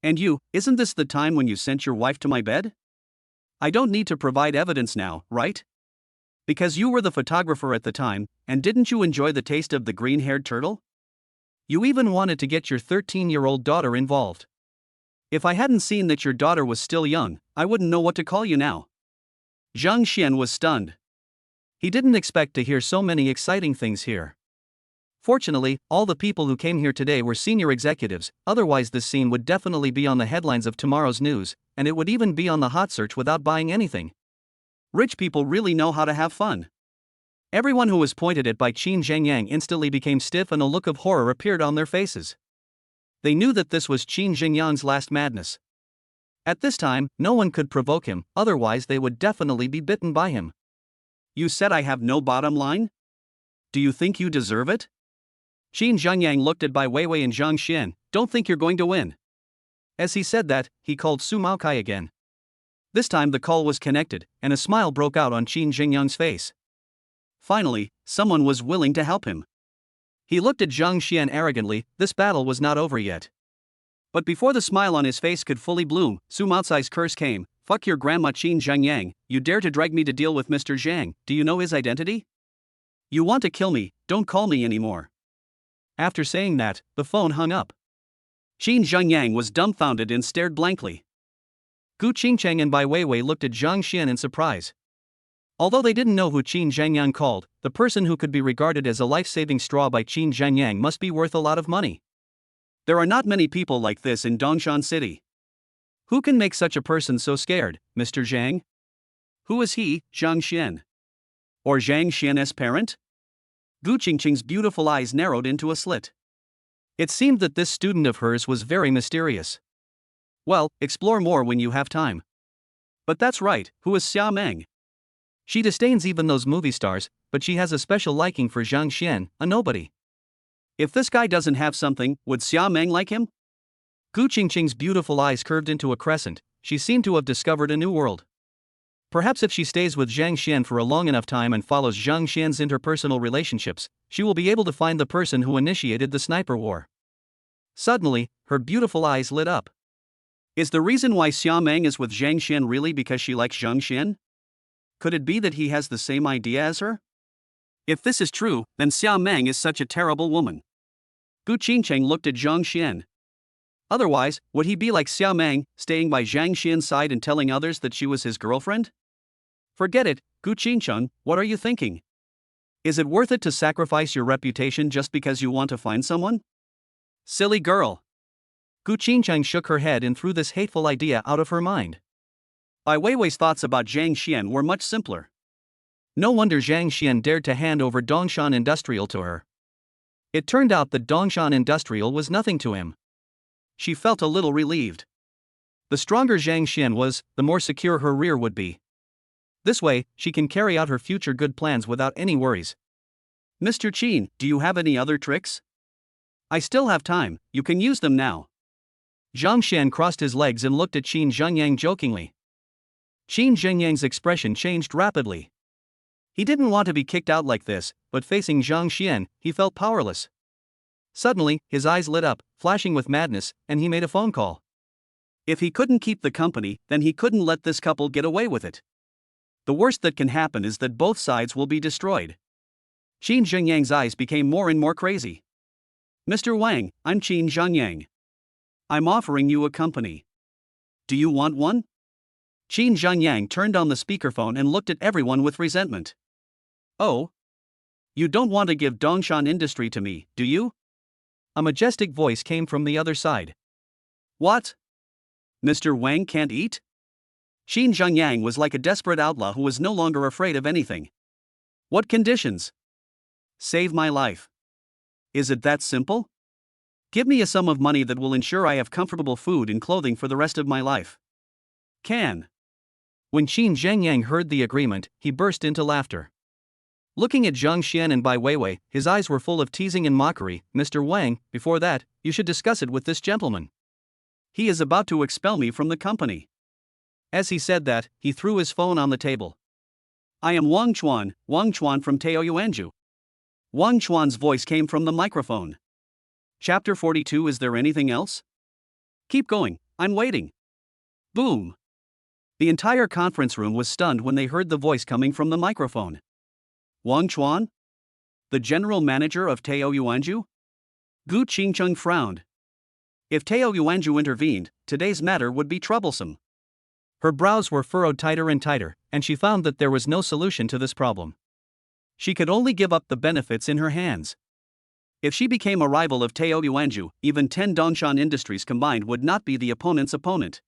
And you, isn't this the time when you sent your wife to my bed? I don't need to provide evidence now, right? Because you were the photographer at the time, and didn't you enjoy the taste of the green-haired turtle? You even wanted to get your 13-year-old daughter involved. If I hadn't seen that your daughter was still young, I wouldn't know what to call you now. Zhang Xian was stunned. He didn't expect to hear so many exciting things here. Fortunately, all the people who came here today were senior executives, otherwise this scene would definitely be on the headlines of tomorrow's news, and it would even be on the hot search without buying anything. Rich people really know how to have fun. Everyone who was pointed at by Qin Zhengyang instantly became stiff and a look of horror appeared on their faces. They knew that this was Qin Zhengyang's last madness. At this time, no one could provoke him, otherwise they would definitely be bitten by him. You said I have no bottom line? Do you think you deserve it? Qin Zhengyang looked at Bai Weiwei and Zhang Xian. Don't think you're going to win. As he said that, he called Su Maokai again. This time the call was connected, and a smile broke out on Qin Zhengyang's face. Finally, someone was willing to help him. He looked at Zhang Xian arrogantly. This battle was not over yet. But before the smile on his face could fully bloom, Su Maocai's curse came. Fuck your grandma Qin Zhengyang, you dare to drag me to deal with Mr. Zhang, do you know his identity? You want to kill me, don't call me anymore. After saying that, the phone hung up. Qin Zhengyang was dumbfounded and stared blankly. Gu Qingcheng and Bai Weiwei looked at Zhang Xian in surprise. Although they didn't know who Qin Zhengyang called, the person who could be regarded as a life-saving straw by Qin Zhengyang must be worth a lot of money. There are not many people like this in Dongshan City. Who can make such a person so scared, Mr. Zhang? Who is he, Zhang Xian? Or Zhang Xian's parent? Gu Qingcheng's beautiful eyes narrowed into a slit. It seemed that this student of hers was very mysterious. Well, explore more when you have time. But that's right, who is Xia Meng? She disdains even those movie stars, but she has a special liking for Zhang Xian, a nobody. If this guy doesn't have something, would Xia Meng like him? Gu Qingqing's beautiful eyes curved into a crescent. She seemed to have discovered a new world. Perhaps if she stays with Zhang Xian for a long enough time and follows Zhang Xian's interpersonal relationships, she will be able to find the person who initiated the sniper war. Suddenly, her beautiful eyes lit up. Is the reason why Xia Meng is with Zhang Xian really because she likes Zhang Xian? Could it be that he has the same idea as her? If this is true, then Xia Meng is such a terrible woman. Gu Qingqing looked at Zhang Xian. Otherwise, would he be like Xia Meng, staying by Zhang Xian's side and telling others that she was his girlfriend? Forget it, Gu Qingqing, what are you thinking? Is it worth it to sacrifice your reputation just because you want to find someone? Silly girl. Gu Qingqing shook her head and threw this hateful idea out of her mind. Bai Weiwei's thoughts about Zhang Xian were much simpler. No wonder Zhang Xian dared to hand over Dongshan Industrial to her. It turned out that Dongshan Industrial was nothing to him. She felt a little relieved. The stronger Zhang Xian was, the more secure her rear would be. This way, she can carry out her future good plans without any worries. Mr. Qin, do you have any other tricks? I still have time, you can use them now. Zhang Xian crossed his legs and looked at Qin Zhengyang jokingly. Qin Zhengyang's expression changed rapidly. He didn't want to be kicked out like this, but facing Zhang Xian, he felt powerless. Suddenly, his eyes lit up, flashing with madness, and he made a phone call. If he couldn't keep the company, then he couldn't let this couple get away with it. The worst that can happen is that both sides will be destroyed. Qin Zhengyang's eyes became more and more crazy. Mr. Wang, I'm Qin Zhengyang. I'm offering you a company. Do you want one? Qin Zhengyang turned on the speakerphone and looked at everyone with resentment. Oh? You don't want to give Dongshan Industry to me, do you? A majestic voice came from the other side. What? Mr. Wang can't eat? Qin Zhengyang was like a desperate outlaw who was no longer afraid of anything. What conditions? Save my life. Is it that simple? Give me a sum of money that will ensure I have comfortable food and clothing for the rest of my life. Can. When Qin Zhengyang heard the agreement, he burst into laughter. Looking at Zhang Xian and Bai Weiwei, his eyes were full of teasing and mockery. Mr. Wang, before that, you should discuss it with this gentleman. He is about to expel me from the company. As he said that, he threw his phone on the table. I am Wang Chuan from Taoyuanju. Wang Chuan's voice came from the microphone. Chapter 42. Is there anything else? Keep going, I'm waiting. Boom. The entire conference room was stunned when they heard the voice coming from the microphone. Wang Chuan? The general manager of Taoyuanju? Gu Qingqing frowned. If Taoyuanju intervened, today's matter would be troublesome. Her brows were furrowed tighter and tighter, and she found that there was no solution to this problem. She could only give up the benefits in her hands. If she became a rival of Taoyuanju, even 10 Dongshan Industries combined would not be the opponent's opponent.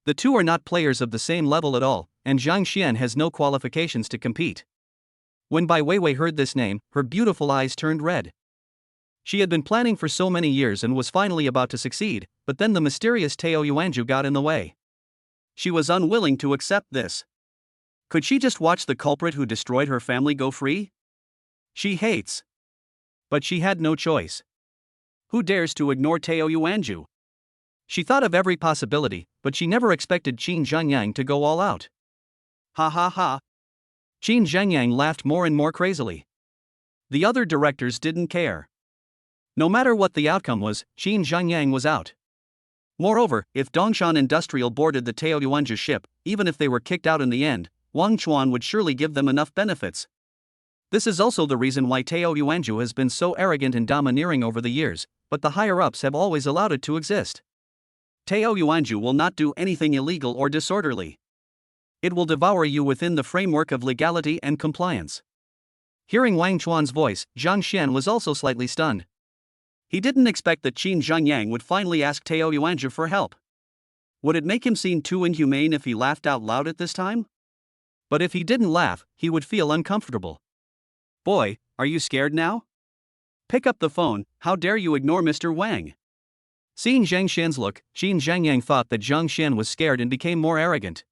The two are not players of the same level at all, and Zhang Xian has no qualifications to compete. When Bai Weiwei heard this name, her beautiful eyes turned red. She had been planning for so many years and was finally about to succeed, but then the mysterious Taoyuanju got in the way. She was unwilling to accept this. Could she just watch the culprit who destroyed her family go free? She hates. But she had no choice. Who dares to ignore Taoyuanju? She thought of every possibility, but she never expected Qin Zhengyang to go all out. Ha ha ha. Qin Zhengyang laughed more and more crazily. The other directors didn't care. No matter what the outcome was, Qin Zhengyang was out. Moreover, if Dongshan Industrial boarded the Taoyuanju ship, even if they were kicked out in the end, Wang Chuan would surely give them enough benefits. This is also the reason why Taoyuanju has been so arrogant and domineering over the years, but the higher-ups have always allowed it to exist. Taoyuanju will not do anything illegal or disorderly. It will devour you within the framework of legality and compliance. Hearing Wang Chuan's voice, Zhang Xian was also slightly stunned. He didn't expect that Qin Zhengyang would finally ask Taoyuanju for help. Would it make him seem too inhumane if he laughed out loud at this time? But if he didn't laugh, he would feel uncomfortable. Boy, are you scared now? Pick up the phone, how dare you ignore Mr. Wang? Seeing Zhang Xian's look, Qin Zhangyang thought that Zhang Xian was scared and became more arrogant.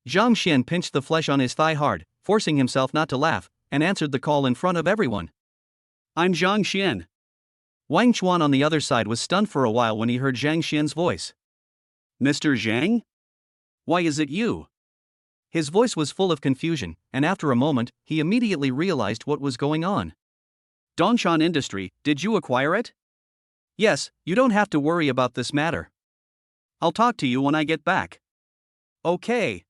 Zhang Xian pinched the flesh on his thigh hard, forcing himself not to laugh, and answered the call in front of everyone. I'm Zhang Xian. Wang Chuan on the other side was stunned for a while when he heard Zhang Xian's voice. Mr. Zhang? Why is it you? His voice was full of confusion, and after a moment, he immediately realized what was going on. Dongshan Industry, did you acquire it? Yes, you don't have to worry about this matter. I'll talk to you when I get back. Okay.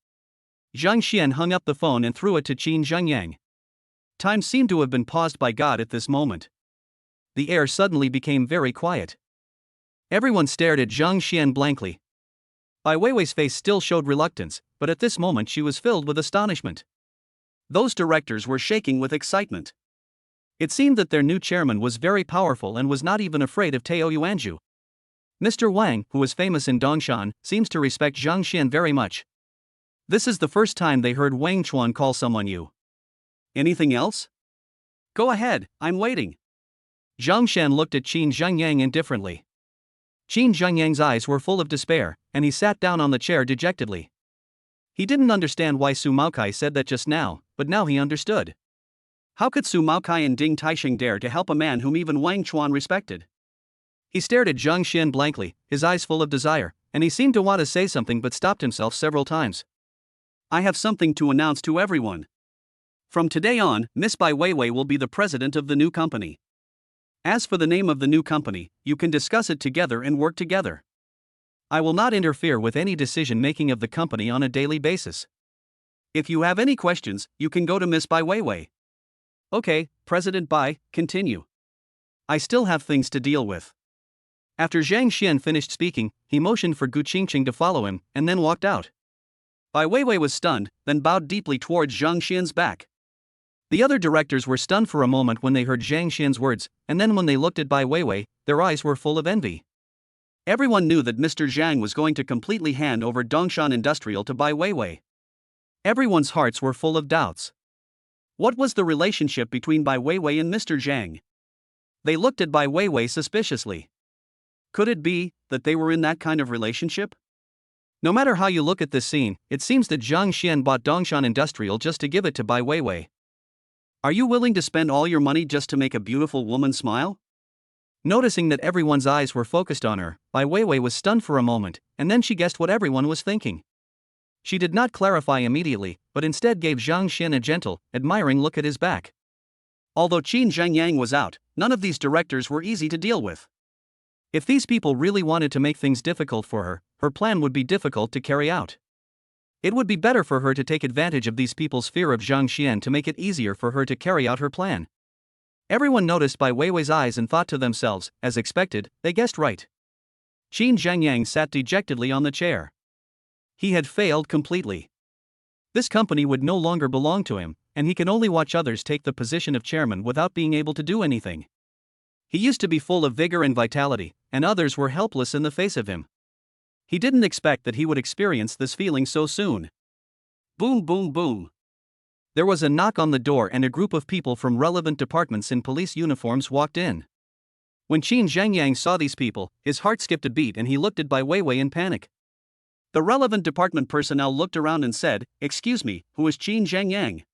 Zhang Xian hung up the phone and threw it to Qin Zhangyang. Time seemed to have been paused by God at this moment. The air suddenly became very quiet. Everyone stared at Zhang Xian blankly. Bai Weiwei's face still showed reluctance, but at this moment she was filled with astonishment. Those directors were shaking with excitement. It seemed that their new chairman was very powerful and was not even afraid of Tao Yuanzhu. Mr. Wang, who was famous in Dongshan, seems to respect Zhang Xian very much. This is the first time they heard Wang Chuan call someone you. Anything else? Go ahead, I'm waiting. Zhang Xian looked at Qin Zhangyang indifferently. Qin Zhangyang's eyes were full of despair, and he sat down on the chair dejectedly. He didn't understand why Su Maokai said that just now, but now he understood. How could Su Maokai and Ding Taixing dare to help a man whom even Wang Chuan respected? He stared at Zhang Xian blankly, his eyes full of desire, and he seemed to want to say something but stopped himself several times. I have something to announce to everyone. From today on, Miss Bai Weiwei will be the president of the new company. As for the name of the new company, you can discuss it together and work together. I will not interfere with any decision-making of the company on a daily basis. If you have any questions, you can go to Miss Bai Weiwei. Okay, President Bai, continue. I still have things to deal with. After Zhang Xian finished speaking, he motioned for Gu Qingqing to follow him, and then walked out. Bai Weiwei was stunned, then bowed deeply towards Zhang Xian's back. The other directors were stunned for a moment when they heard Zhang Xian's words, and then when they looked at Bai Weiwei, their eyes were full of envy. Everyone knew that Mr. Zhang was going to completely hand over Dongshan Industrial to Bai Weiwei. Everyone's hearts were full of doubts. What was the relationship between Bai Weiwei and Mr. Zhang? They looked at Bai Weiwei suspiciously. Could it be that they were in that kind of relationship? No matter how you look at this scene, it seems that Zhang Xian bought Dongshan Industrial just to give it to Bai Weiwei. Are you willing to spend all your money just to make a beautiful woman smile? Noticing that everyone's eyes were focused on her, Bai Weiwei was stunned for a moment, and then she guessed what everyone was thinking. She did not clarify immediately, but instead gave Zhang Xian a gentle, admiring look at his back. Although Qin Zhangyang was out, none of these directors were easy to deal with. If these people really wanted to make things difficult for her, her plan would be difficult to carry out. It would be better for her to take advantage of these people's fear of Zhang Xian to make it easier for her to carry out her plan. Everyone noticed Bai Weiwei's eyes and thought to themselves, as expected, they guessed right. Qin Zhangyang sat dejectedly on the chair. He had failed completely. This company would no longer belong to him, and he can only watch others take the position of chairman without being able to do anything. He used to be full of vigor and vitality, and others were helpless in the face of him. He didn't expect that he would experience this feeling so soon. Boom, boom, boom. There was a knock on the door and a group of people from relevant departments in police uniforms walked in. When Qin Zhangyang saw these people, his heart skipped a beat and he looked at Bai Weiwei in panic. The relevant department personnel looked around and said, "Excuse me, who is Qin Zhangyang?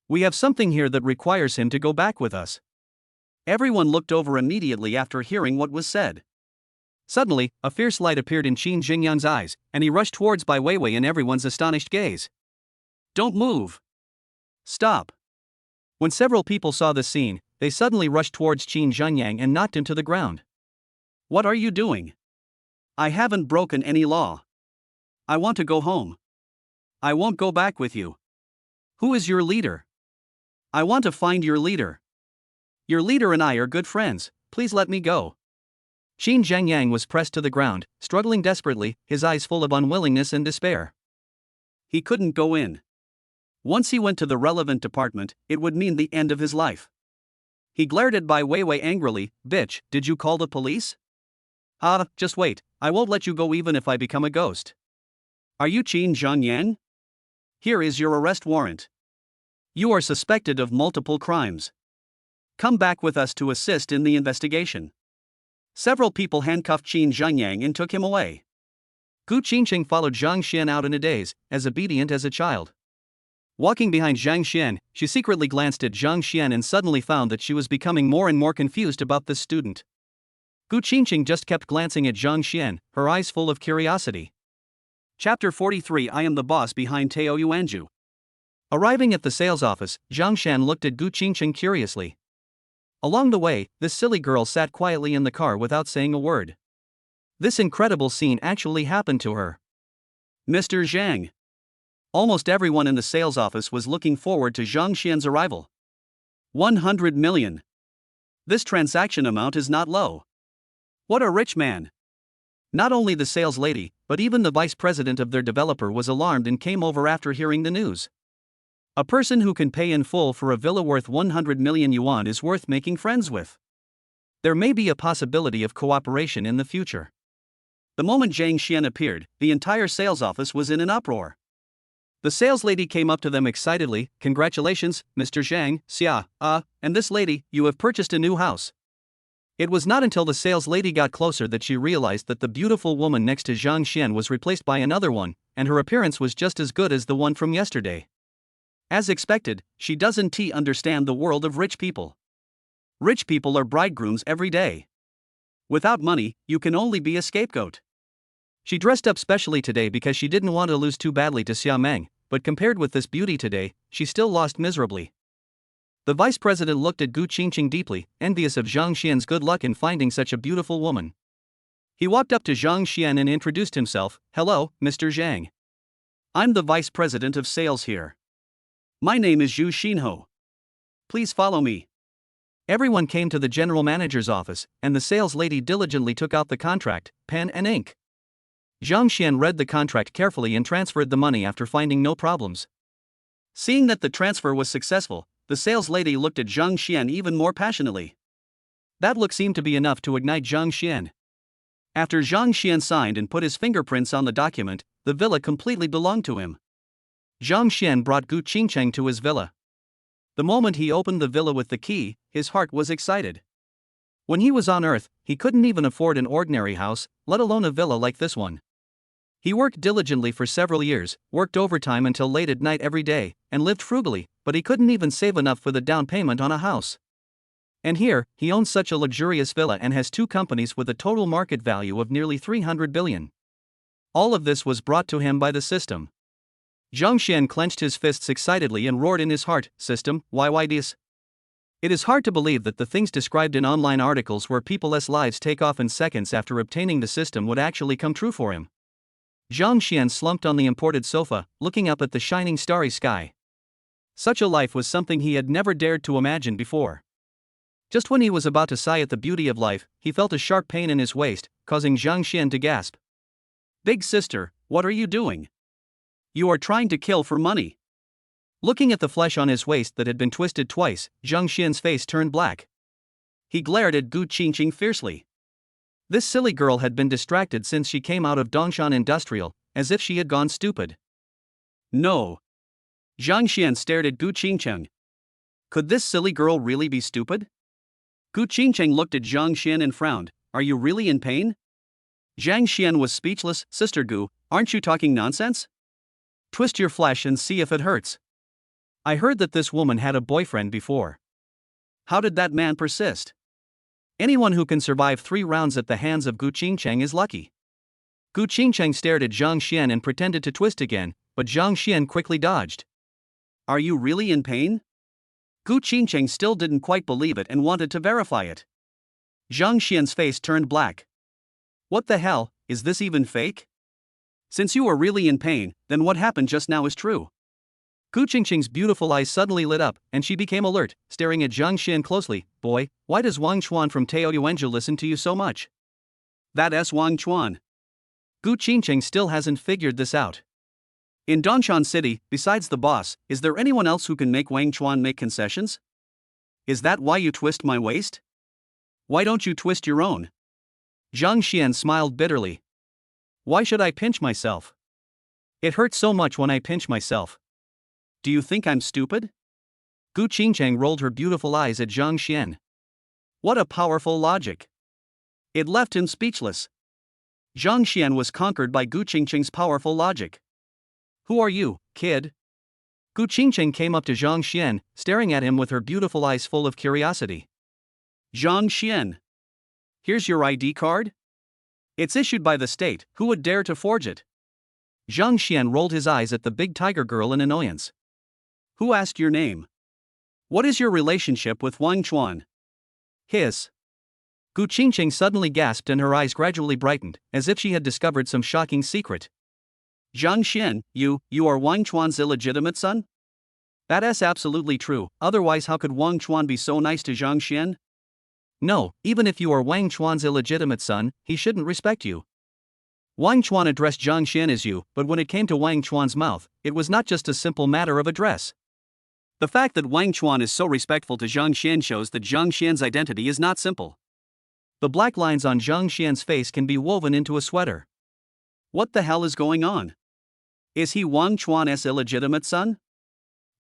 We have something here that requires him to go back with us." Everyone looked over immediately after hearing what was said. Suddenly, a fierce light appeared in Qin Zhangyang's eyes, and he rushed towards Bai Weiwei in everyone's astonished gaze. "Don't move! Stop!" When several people saw this scene, they suddenly rushed towards Qin Zhangyang and knocked him to the ground. "What are you doing? I haven't broken any law. I want to go home. I won't go back with you. Who is your leader? I want to find your leader. Your leader and I are good friends, please let me go." Qin Zhangyang was pressed to the ground, struggling desperately, his eyes full of unwillingness and despair. He couldn't go in. Once he went to the relevant department, it would mean the end of his life. He glared at Bai Weiwei angrily. "Bitch, did you call the police?" Just wait, I won't let you go even if I become a ghost." "Are you Qin Zhangyang? Here is your arrest warrant. You are suspected of multiple crimes. Come back with us to assist in the investigation. Several people handcuffed Qin Zhengyang and took him away. Gu Qingqing followed Zhang Xian out in a daze, as obedient as a child. Walking behind Zhang Xian, she secretly glanced at Zhang Xian and suddenly found that she was becoming more and more confused about this student. Gu Qingqing just kept glancing at Zhang Xian, her eyes full of curiosity. Chapter 43 I am the boss behind Tao Yuanju. Arriving at the sales office, Zhang Xian looked at Gu Qingqing curiously. Along the way, this silly girl sat quietly in the car without saying a word. This incredible scene actually happened to her. Mr. Zhang. Almost everyone in the sales office was looking forward to Zhang Xian's arrival. 100 million. This transaction amount is not low. What a rich man. Not only the sales lady, but even the vice president of their developer was alarmed and came over after hearing the news. A person who can pay in full for a villa worth 100 million yuan is worth making friends with. There may be a possibility of cooperation in the future. The moment Zhang Xian appeared, the entire sales office was in an uproar. The sales lady came up to them excitedly. Congratulations, Mr. Zhang, Xia, and this lady, you have purchased a new house. It was not until the sales lady got closer that she realized that the beautiful woman next to Zhang Xian was replaced by another one, and her appearance was just as good as the one from yesterday. As expected, she doesn't understand the world of rich people. Rich people are bridegrooms every day. Without money, you can only be a scapegoat. She dressed up specially today because she didn't want to lose too badly to Xia Meng, but compared with this beauty today, she still lost miserably. The vice president looked at Gu Qingqing deeply, envious of Zhang Xian's good luck in finding such a beautiful woman. He walked up to Zhang Xian and introduced himself. Hello, Mr. Zhang. I'm the vice president of sales here. My name is Zhu Xinho. Please follow me. Everyone came to the general manager's office, and the sales lady diligently took out the contract, pen and ink. Zhang Xian read the contract carefully and transferred the money after finding no problems. Seeing that the transfer was successful, the sales lady looked at Zhang Xian even more passionately. That look seemed to be enough to ignite Zhang Xian. After Zhang Xian signed and put his fingerprints on the document, the villa completely belonged to him. Zhang Xian brought Gu Qingqing to his villa. The moment he opened the villa with the key, his heart was excited. When he was on Earth, he couldn't even afford an ordinary house, let alone a villa like this one. He worked diligently for several years, worked overtime until late at night every day, and lived frugally, but he couldn't even save enough for the down payment on a house. And here, he owns such a luxurious villa and has two companies with a total market value of nearly 300 billion. All of this was brought to him by the system. Zhang Xian clenched his fists excitedly and roared in his heart, "System, why this?" It is hard to believe that the things described in online articles where people's lives take off in seconds after obtaining the system would actually come true for him. Zhang Xian slumped on the imported sofa, looking up at the shining starry sky. Such a life was something he had never dared to imagine before. Just when he was about to sigh at the beauty of life, he felt a sharp pain in his waist, causing Zhang Xian to gasp. "Big sister, what are you doing? You are trying to kill for money." Looking at the flesh on his waist that had been twisted twice, Zhang Xian's face turned black. He glared at Gu Qingqing fiercely. This silly girl had been distracted since she came out of Dongshan Industrial, as if she had gone stupid. No. Zhang Xian stared at Gu Qingqing. Could this silly girl really be stupid? Gu Qingqing looked at Zhang Xian and frowned. Are you really in pain? Zhang Xian was speechless. Sister Gu, aren't you talking nonsense? Twist your flesh and see if it hurts. I heard that this woman had a boyfriend before. How did that man persist? Anyone who can survive 3 rounds at the hands of Gu Qingqing is lucky. Gu Qingqing stared at Zhang Xian and pretended to twist again, but Zhang Xian quickly dodged. Are you really in pain? Gu Qingqing still didn't quite believe it and wanted to verify it. Zhang Xian's face turned black. What the hell, is this even fake? Since you are really in pain, then what happened just now is true. Gu Qingqing's beautiful eyes suddenly lit up, and she became alert, staring at Zhang Xian closely. Boy, why does Wang Chuan from Tao Yuanju listen to you so much? That's Wang Chuan. Gu Qingqing still hasn't figured this out. In Dongshan City, besides the boss, is there anyone else who can make Wang Chuan make concessions? Is that why you twist my waist? Why don't you twist your own? Zhang Xian smiled bitterly. Why should I pinch myself? It hurts so much when I pinch myself. Do you think I'm stupid? Gu Qingcheng rolled her beautiful eyes at Zhang Xian. What a powerful logic! It left him speechless. Zhang Xian was conquered by Gu Qingcheng's powerful logic. Who are you, kid? Gu Qingcheng came up to Zhang Xian, staring at him with her beautiful eyes full of curiosity. Zhang Xian. Here's your ID card? It's issued by the state, who would dare to forge it? Zhang Xian rolled his eyes at the big tiger girl in annoyance. Who asked your name? What is your relationship with Wang Chuan? Hiss. Gu Qingcheng suddenly gasped and her eyes gradually brightened, as if she had discovered some shocking secret. Zhang Xian, you are Wang Chuan's illegitimate son? That's absolutely true, otherwise how could Wang Chuan be so nice to Zhang Xian? No, even if you are Wang Chuan's illegitimate son, he shouldn't respect you. Wang Chuan addressed Zhang Xian as you, but when it came to Wang Chuan's mouth, it was not just a simple matter of address. The fact that Wang Chuan is so respectful to Zhang Xian shows that Zhang Xian's identity is not simple. The black lines on Zhang Xian's face can be woven into a sweater. What the hell is going on? Is he Wang Chuan's illegitimate son?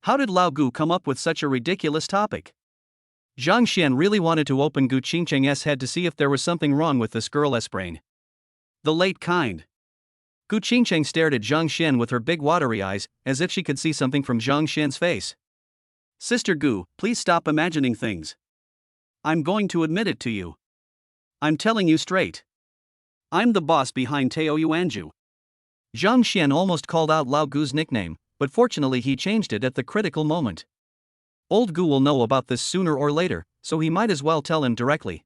How did Lao Gu come up with such a ridiculous topic? Zhang Xian really wanted to open Gu Qingcheng's head to see if there was something wrong with this girl's brain. The late kind. Gu Qingcheng stared at Zhang Xian with her big watery eyes, as if she could see something from Zhang Xian's face. Sister Gu, please stop imagining things. I'm going to admit it to you. I'm telling you straight. I'm the boss behind Tao Yuanju. Zhang Xian almost called out Lao Gu's nickname, but fortunately he changed it at the critical moment. Old Gu will know about this sooner or later, so he might as well tell him directly.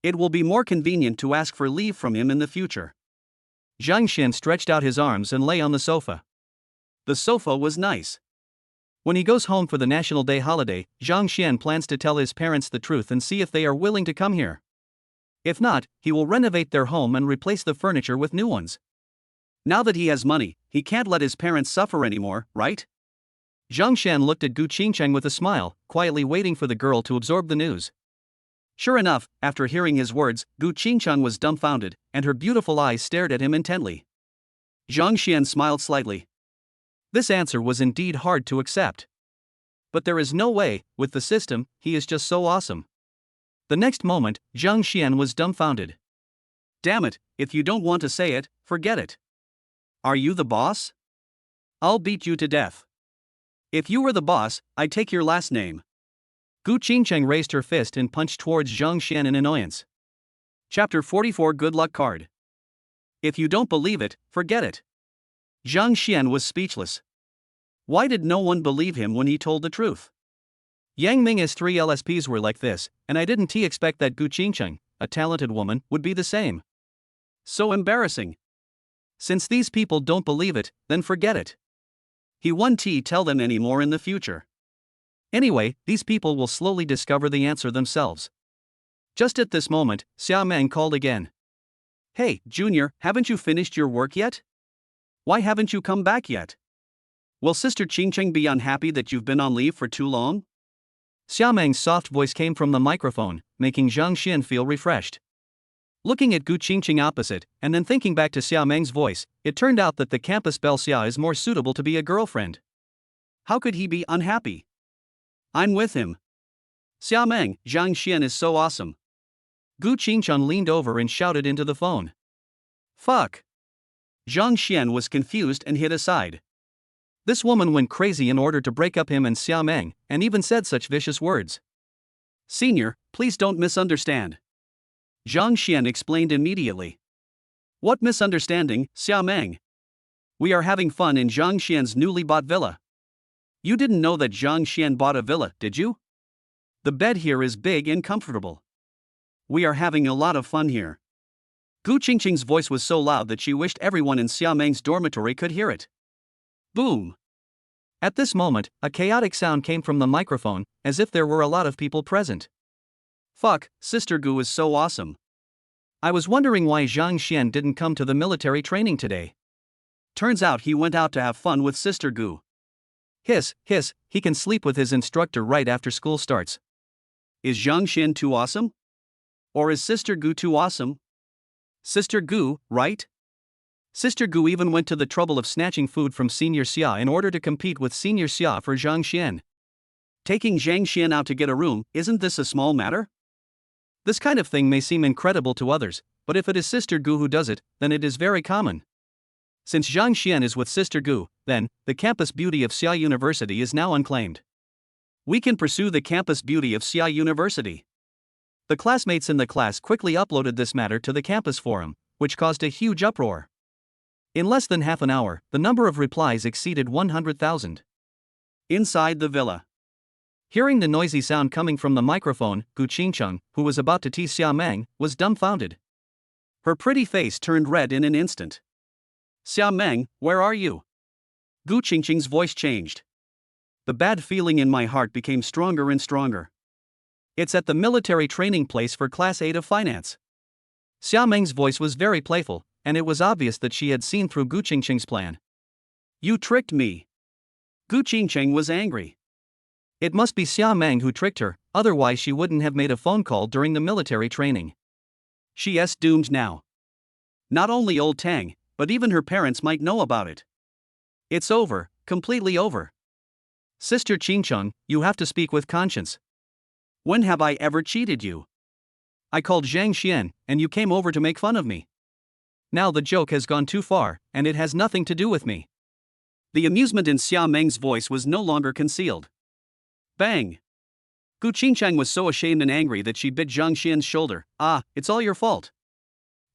It will be more convenient to ask for leave from him in the future. Zhang Xian stretched out his arms and lay on the sofa. The sofa was nice. When he goes home for the National Day holiday, Zhang Xian plans to tell his parents the truth and see if they are willing to come here. If not, he will renovate their home and replace the furniture with new ones. Now that he has money, he can't let his parents suffer anymore, right? Zhang Xian looked at Gu Qingcheng with a smile, quietly waiting for the girl to absorb the news. Sure enough, after hearing his words, Gu Qingcheng was dumbfounded, and her beautiful eyes stared at him intently. Zhang Xian smiled slightly. This answer was indeed hard to accept. But there is no way, with the system, he is just so awesome. The next moment, Zhang Xian was dumbfounded. Damn it, if you don't want to say it, forget it. Are you the boss? I'll beat you to death. If you were the boss, I'd take your last name. Gu Qingcheng raised her fist and punched towards Zhang Xian in annoyance. Chapter 44 Good Luck Card. If you don't believe it, forget it. Zhang Xian was speechless. Why did no one believe him when he told the truth? Yang Ming's 3 LSPs were like this, and I didn't expect that Gu Qingcheng, a talented woman, would be the same. So embarrassing. Since these people don't believe it, then forget it. He won't tell them anymore in the future. Anyway, these people will slowly discover the answer themselves. Just at this moment, Xia Meng called again. Hey, Junior, haven't you finished your work yet? Why haven't you come back yet? Will Sister Qingcheng be unhappy that you've been on leave for too long? Xia Meng's soft voice came from the microphone, making Zhang Xian feel refreshed. Looking at Gu Qingcheng opposite, and then thinking back to Xia Meng's voice, it turned out that the campus belle Xia is more suitable to be a girlfriend. How could he be unhappy? I'm with him. Xia Meng, Zhang Xian is so awesome. Gu Qingcheng leaned over and shouted into the phone. Fuck. Zhang Xian was confused and hid aside. This woman went crazy in order to break up him and Xia Meng, and even said such vicious words. Senior, please don't misunderstand. Zhang Xian explained immediately. What misunderstanding, Xia Meng? We are having fun in Zhang Xian's newly bought villa. You didn't know that Zhang Xian bought a villa, did you? The bed here is big and comfortable. We are having a lot of fun here. Gu Qingcheng's voice was so loud that she wished everyone in Xia Meng's dormitory could hear it. Boom! At this moment, a chaotic sound came from the microphone, as if there were a lot of people present. Fuck, Sister Gu is so awesome. I was wondering why Zhang Xian didn't come to the military training today. Turns out he went out to have fun with Sister Gu. Hiss, hiss, he can sleep with his instructor right after school starts. Is Zhang Xian too awesome? Or is Sister Gu too awesome? Sister Gu, right? Sister Gu even went to the trouble of snatching food from Senior Xia in order to compete with Senior Xia for Zhang Xian. Taking Zhang Xian out to get a room, isn't this a small matter? This kind of thing may seem incredible to others, but if it is Sister Gu who does it, then it is very common. Since Zhang Xian is with Sister Gu, then, the campus beauty of Xia University is now unclaimed. We can pursue the campus beauty of Xia University. The classmates in the class quickly uploaded this matter to the campus forum, which caused a huge uproar. In less than half an hour, the number of replies exceeded 100,000. Inside the villa. Hearing the noisy sound coming from the microphone, Gu Qingcheng, who was about to tease Xia Meng, was dumbfounded. Her pretty face turned red in an instant. Xia Meng, where are you? Gu Qingcheng's voice changed. The bad feeling in my heart became stronger and stronger. It's at the military training place for Class 8 of Finance. Xia Meng's voice was very playful, and it was obvious that she had seen through Gu Qingcheng's plan. You tricked me. Gu Qingcheng was angry. It must be Xia Meng who tricked her, otherwise she wouldn't have made a phone call during the military training. She's doomed now. Not only old Tang, but even her parents might know about it. It's over, completely over. Sister Qingcheng, you have to speak with conscience. When have I ever cheated you? I called Zhang Xian, and you came over to make fun of me. Now the joke has gone too far, and it has nothing to do with me. The amusement in Xia Meng's voice was no longer concealed. Bang! Gu Qingcheng was so ashamed and angry that she bit Zhang Xian's shoulder. Ah, it's all your fault.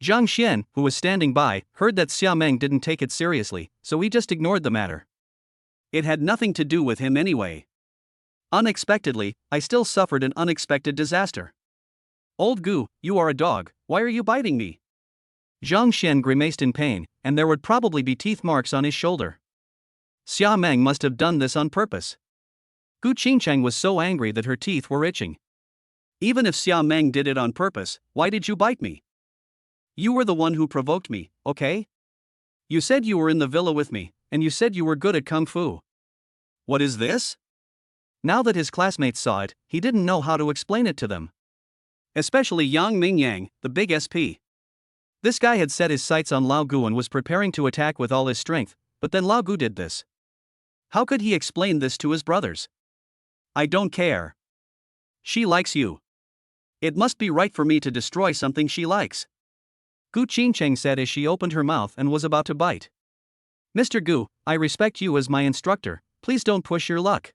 Zhang Xian, who was standing by, heard that Xia Meng didn't take it seriously, so he just ignored the matter. It had nothing to do with him anyway. Unexpectedly, I still suffered an unexpected disaster. Old Gu, you are a dog, why are you biting me? Zhang Xian grimaced in pain, and there would probably be teeth marks on his shoulder. Xia Meng must have done this on purpose. Gu Qingcheng was so angry that her teeth were itching. Even if Xia Meng did it on purpose, why did you bite me? You were the one who provoked me, okay? You said you were in the villa with me, and you said you were good at kung fu. What is this? Now that his classmates saw it, he didn't know how to explain it to them. Especially Yang Mingyang, the big SP. This guy had set his sights on Lao Gu and was preparing to attack with all his strength, but then Lao Gu did this. How could he explain this to his brothers? I don't care. She likes you. It must be right for me to destroy something she likes. Gu Qingcheng said as she opened her mouth and was about to bite. Mr. Gu, I respect you as my instructor, please don't push your luck.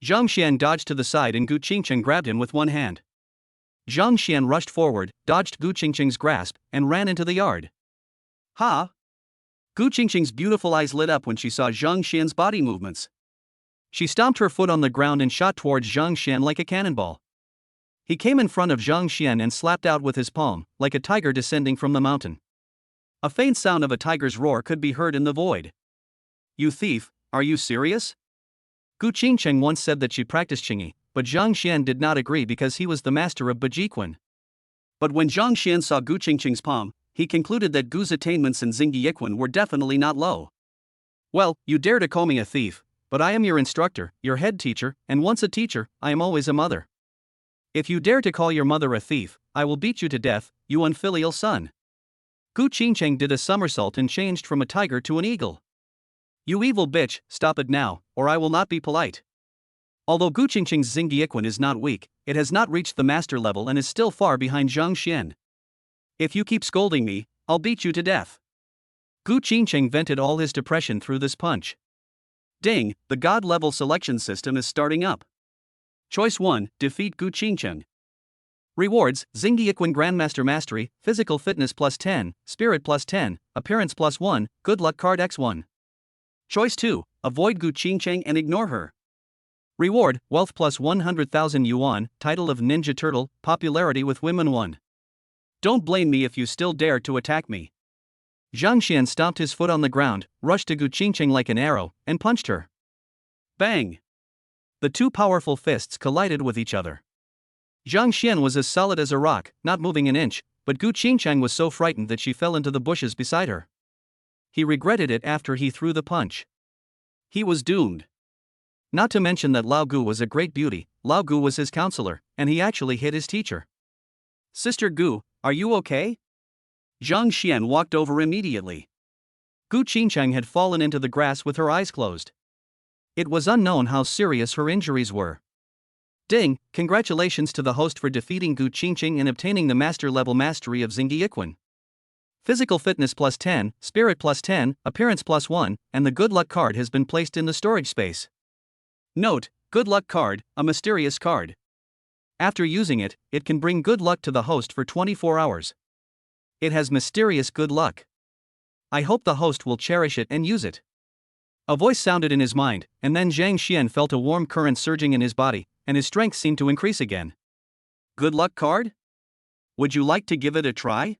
Zhang Xian dodged to the side and Gu Qingcheng grabbed him with one hand. Zhang Xian rushed forward, dodged Gu Qingcheng's grasp, and ran into the yard. Ha! Gu Qingcheng's beautiful eyes lit up when she saw Zhang Xian's body movements. She stomped her foot on the ground and shot towards Zhang Xian like a cannonball. He came in front of Zhang Xian and slapped out with his palm, like a tiger descending from the mountain. A faint sound of a tiger's roar could be heard in the void. You thief, are you serious? Gu Qingcheng once said that she practiced Qingyi, but Zhang Xian did not agree because he was the master of Bajiquan. But when Zhang Xian saw Gu Qingcheng's palm, he concluded that Gu's attainments in Xingyiquan were definitely not low. Well, you dare to call me a thief, but I am your instructor, your head teacher, and once a teacher, I am always a mother. If you dare to call your mother a thief, I will beat you to death, you unfilial son. Gu Qingcheng did a somersault and changed from a tiger to an eagle. You evil bitch, stop it now, or I will not be polite. Although Gu Qingcheng's Xingyiquan is not weak, it has not reached the master level and is still far behind Zhang Xian. If you keep scolding me, I'll beat you to death. Gu Qingcheng vented all his depression through this punch. Ding, the God level selection system is starting up. Choice 1, defeat Gu Qingcheng. Rewards, Xingyiquan Grandmaster Mastery, Physical Fitness plus 10, Spirit plus 10, Appearance plus 1, Good Luck Card X1. Choice 2, avoid Gu Qingcheng and ignore her. Reward, Wealth plus 100,000 yuan, Title of Ninja Turtle, Popularity with Women 1. Don't blame me if you still dare to attack me. Zhang Xian stomped his foot on the ground, rushed to Gu Qingcheng like an arrow, and punched her. Bang! The two powerful fists collided with each other. Zhang Xian was as solid as a rock, not moving an inch, but Gu Qingcheng was so frightened that she fell into the bushes beside her. He regretted it after he threw the punch. He was doomed. Not to mention that Lao Gu was a great beauty, Lao Gu was his counselor, and he actually hit his teacher. Sister Gu, are you okay? Zhang Xian walked over immediately. Gu Qingcheng had fallen into the grass with her eyes closed. It was unknown how serious her injuries were. Ding, congratulations to the host for defeating Gu Qingqing and obtaining the master level mastery of Xingyiquan. Physical fitness plus 10, spirit plus 10, appearance plus 1, and the good luck card has been placed in the storage space. Note, good luck card, a mysterious card. After using it, it can bring good luck to the host for 24 hours. It has mysterious good luck. I hope the host will cherish it and use it. A voice sounded in his mind, and then Zhang Xian felt a warm current surging in his body, and his strength seemed to increase again. Good luck card? Would you like to give it a try?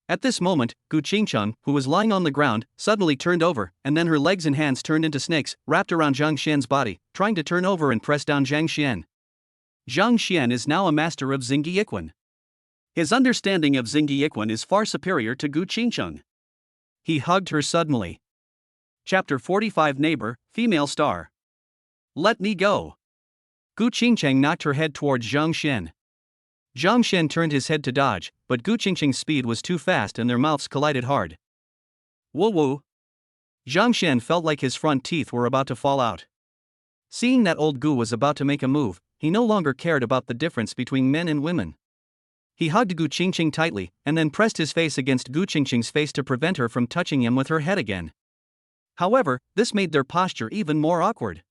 At this moment, Gu Qingcheng, who was lying on the ground, suddenly turned over, and then her legs and hands turned into snakes, wrapped around Zhang Xian's body, trying to turn over and press down Zhang Xian. Zhang Xian is now a master of Xingyiquan. His understanding of Xingyiquan is far superior to Gu Qingcheng. He hugged her suddenly. Chapter 45 Neighbor, Female Star. Let me go. Gu Qingcheng knocked her head towards Zhang Xian. Zhang Xian turned his head to dodge, but Gu Qingqing's speed was too fast and their mouths collided hard. Woo woo. Zhang Xian felt like his front teeth were about to fall out. Seeing that old Gu was about to make a move, he no longer cared about the difference between men and women. He hugged Gu Qingqing tightly and then pressed his face against Gu Qingqing's face to prevent her from touching him with her head again. However, this made their posture even more awkward.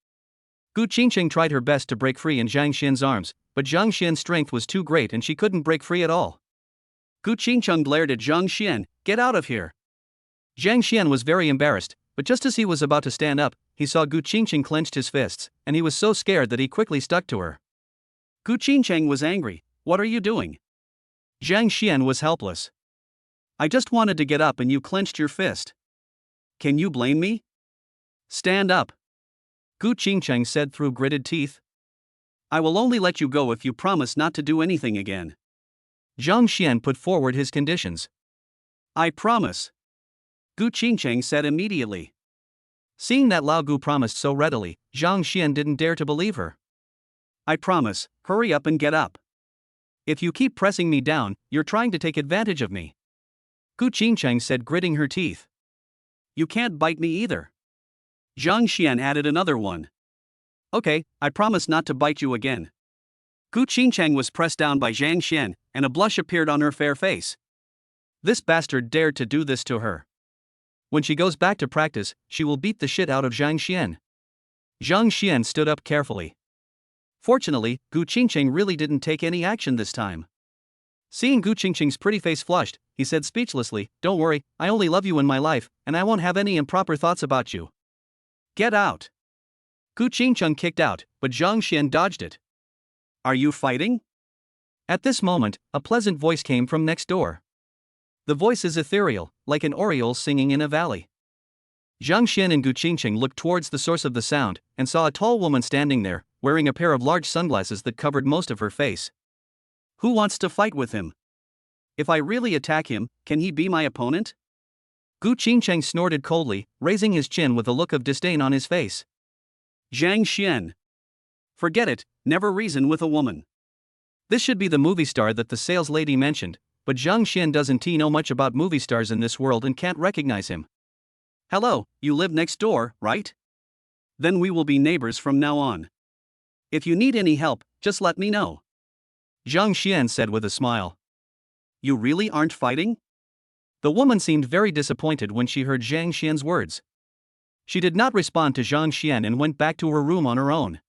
Gu Qingqing tried her best to break free in Zhang Xian's arms, but Zhang Xian's strength was too great and she couldn't break free at all. Gu Qingcheng glared at Zhang Xian, "Get out of here." Zhang Xian was very embarrassed, but just as he was about to stand up, he saw Gu Qingcheng clenched his fists, and he was so scared that he quickly stuck to her. Gu Qingcheng was angry. "What are you doing?" Zhang Xian was helpless. "I just wanted to get up and you clenched your fist. Can you blame me?" "Stand up," Gu Qingcheng said through gritted teeth. "I will only let you go if you promise not to do anything again." Zhang Xian put forward his conditions. "I promise," Gu Qingcheng said immediately. Seeing that Lao Gu promised so readily, Zhang Xian didn't dare to believe her. "I promise, hurry up and get up. If you keep pressing me down, you're trying to take advantage of me," Gu Qingcheng said, gritting her teeth. "You can't bite me either." Zhang Xian added another one. "Okay, I promise not to bite you again." Gu Qingcheng was pressed down by Zhang Xian, and a blush appeared on her fair face. This bastard dared to do this to her. When she goes back to practice, she will beat the shit out of Zhang Xian. Zhang Xian stood up carefully. Fortunately, Gu Qingcheng really didn't take any action this time. Seeing Gu Qingcheng's pretty face flushed, he said speechlessly, "Don't worry, I only love you in my life, and I won't have any improper thoughts about you. Get out." Gu Qingcheng kicked out, but Zhang Xian dodged it. "Are you fighting?" At this moment, a pleasant voice came from next door. The voice is ethereal, like an oriole singing in a valley. Zhang Xian and Gu Qingcheng looked towards the source of the sound, and saw a tall woman standing there, wearing a pair of large sunglasses that covered most of her face. "Who wants to fight with him? If I really attack him, can he be my opponent?" Gu Qingcheng snorted coldly, raising his chin with a look of disdain on his face. Zhang Xian. Forget it, never reason with a woman. This should be the movie star that the sales lady mentioned, but Zhang Xian doesn't know much about movie stars in this world and can't recognize him. "Hello, you live next door, right? Then we will be neighbors from now on. If you need any help, just let me know," Zhang Xian said with a smile. "You really aren't fighting?" The woman seemed very disappointed when she heard Zhang Xian's words. She did not respond to Zhang Xian and went back to her room on her own.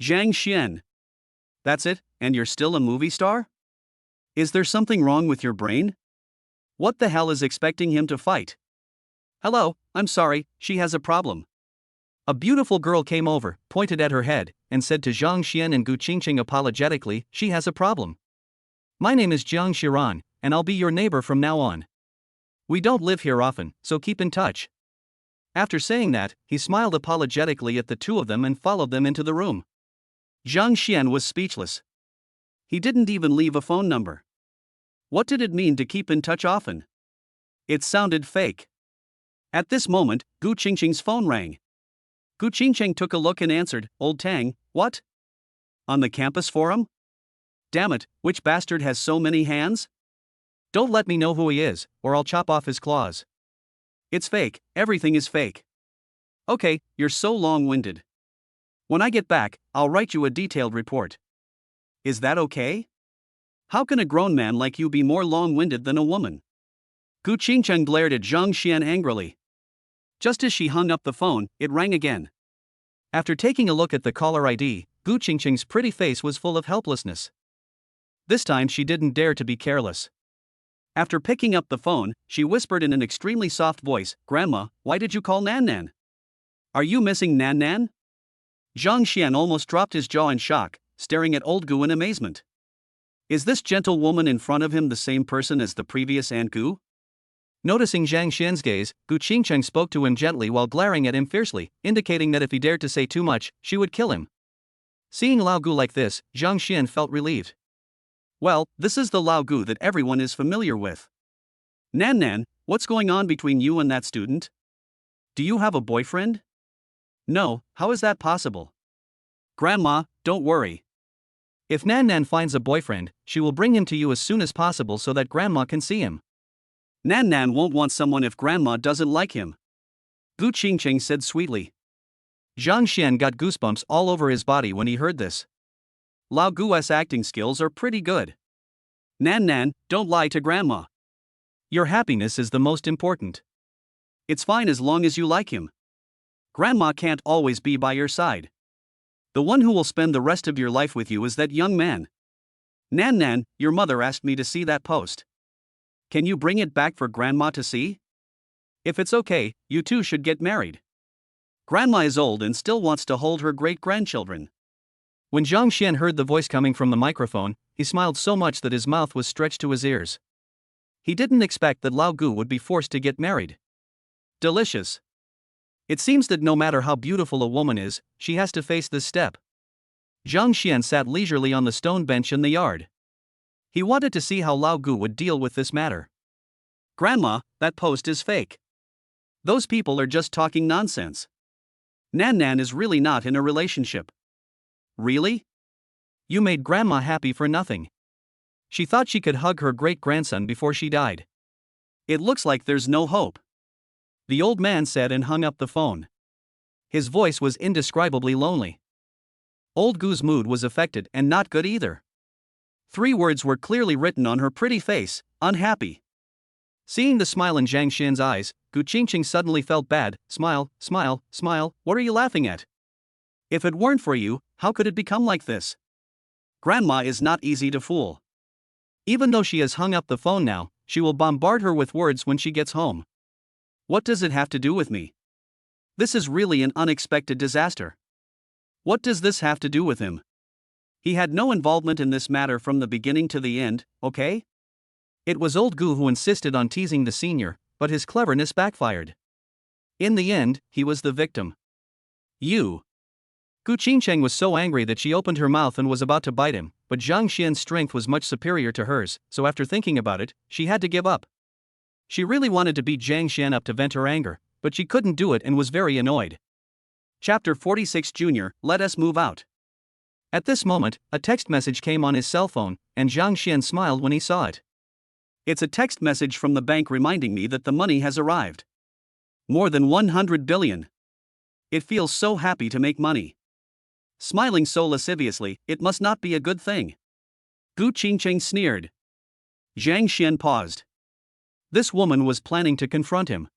"Zhang Xian. That's it, and you're still a movie star? Is there something wrong with your brain? What the hell is expecting him to fight?" "Hello, I'm sorry, she has a problem." A beautiful girl came over, pointed at her head, and said to Zhang Xian and Gu Qingcheng apologetically, "She has a problem. My name is Jiang Xiran, and I'll be your neighbor from now on. We don't live here often, so keep in touch." After saying that, he smiled apologetically at the two of them and followed them into the room. Zhang Xian was speechless. He didn't even leave a phone number. What did it mean to keep in touch often? It sounded fake. At this moment, Gu Qingcheng's phone rang. Gu Qingcheng took a look and answered, "Old Tang, what? On the campus forum? Damn it, which bastard has so many hands? Don't let me know who he is, or I'll chop off his claws. It's fake, everything is fake." Okay, you're so long-winded. When I get back, I'll write you a detailed report. Is that okay? How can a grown man like you be more long-winded than a woman? Gu Qingcheng glared at Zhang Xian angrily. Just as she hung up the phone, it rang again. After taking a look at the caller ID, Gu Qingcheng's pretty face was full of helplessness. This time she didn't dare to be careless. After picking up the phone, she whispered in an extremely soft voice, "Grandma, why did you call Nan Nan? Are you missing Nan Nan?" Zhang Xian almost dropped his jaw in shock, staring at old Gu in amazement. Is this gentle woman in front of him the same person as the previous Aunt Gu? Noticing Zhang Xian's gaze, Gu Qingcheng spoke to him gently while glaring at him fiercely, indicating that if he dared to say too much, she would kill him. Seeing Lao Gu like this, Zhang Xian felt relieved. Well, this is the Lao Gu that everyone is familiar with. Nan Nan, what's going on between you and that student? Do you have a boyfriend? No, how is that possible? Grandma, don't worry. If Nan Nan finds a boyfriend, she will bring him to you as soon as possible so that Grandma can see him. Nan Nan won't want someone if Grandma doesn't like him. Gu Qingcheng said sweetly. Zhang Xian got goosebumps all over his body when he heard this. Lao Gu's acting skills are pretty good. Nan Nan, don't lie to Grandma. Your happiness is the most important. It's fine as long as you like him. Grandma can't always be by your side. The one who will spend the rest of your life with you is that young man. Nan Nan, your mother asked me to see that post. Can you bring it back for Grandma to see? If it's okay, you two should get married. Grandma is old and still wants to hold her great-grandchildren. When Zhang Xian heard the voice coming from the microphone, he smiled so much that his mouth was stretched to his ears. He didn't expect that Lao Gu would be forced to get married. Delicious. It seems that no matter how beautiful a woman is, she has to face this step. Zhang Xian sat leisurely on the stone bench in the yard. He wanted to see how Lao Gu would deal with this matter. Grandma, that post is fake. Those people are just talking nonsense. Nan Nan is really not in a relationship. Really? You made Grandma happy for nothing. She thought she could hug her great-grandson before she died. It looks like there's no hope. The old man said and hung up the phone. His voice was indescribably lonely. Old Gu's mood was affected and not good either. 3 words were clearly written on her pretty face, unhappy. Seeing the smile in Zhang Xian's eyes, Gu Qingcheng suddenly felt bad. Smile, smile, smile, what are you laughing at? If it weren't for you, how could it become like this? Grandma is not easy to fool. Even though she has hung up the phone now, she will bombard her with words when she gets home. What does it have to do with me? This is really an unexpected disaster. What does this have to do with him? He had no involvement in this matter from the beginning to the end, okay? It was old Gu who insisted on teasing the senior, but his cleverness backfired. In the end, he was the victim. You. Gu Qingcheng was so angry that she opened her mouth and was about to bite him, but Zhang Xian's strength was much superior to hers, so after thinking about it, she had to give up. She really wanted to beat Zhang Xian up to vent her anger, but she couldn't do it and was very annoyed. Chapter 46 Junior, let us move out. At this moment, a text message came on his cell phone, and Zhang Xian smiled when he saw it. It's a text message from the bank reminding me that the money has arrived. More than 100 billion. It feels so happy to make money. Smiling so lasciviously, it must not be a good thing. Gu Qingcheng sneered. Zhang Xian paused. This woman was planning to confront him.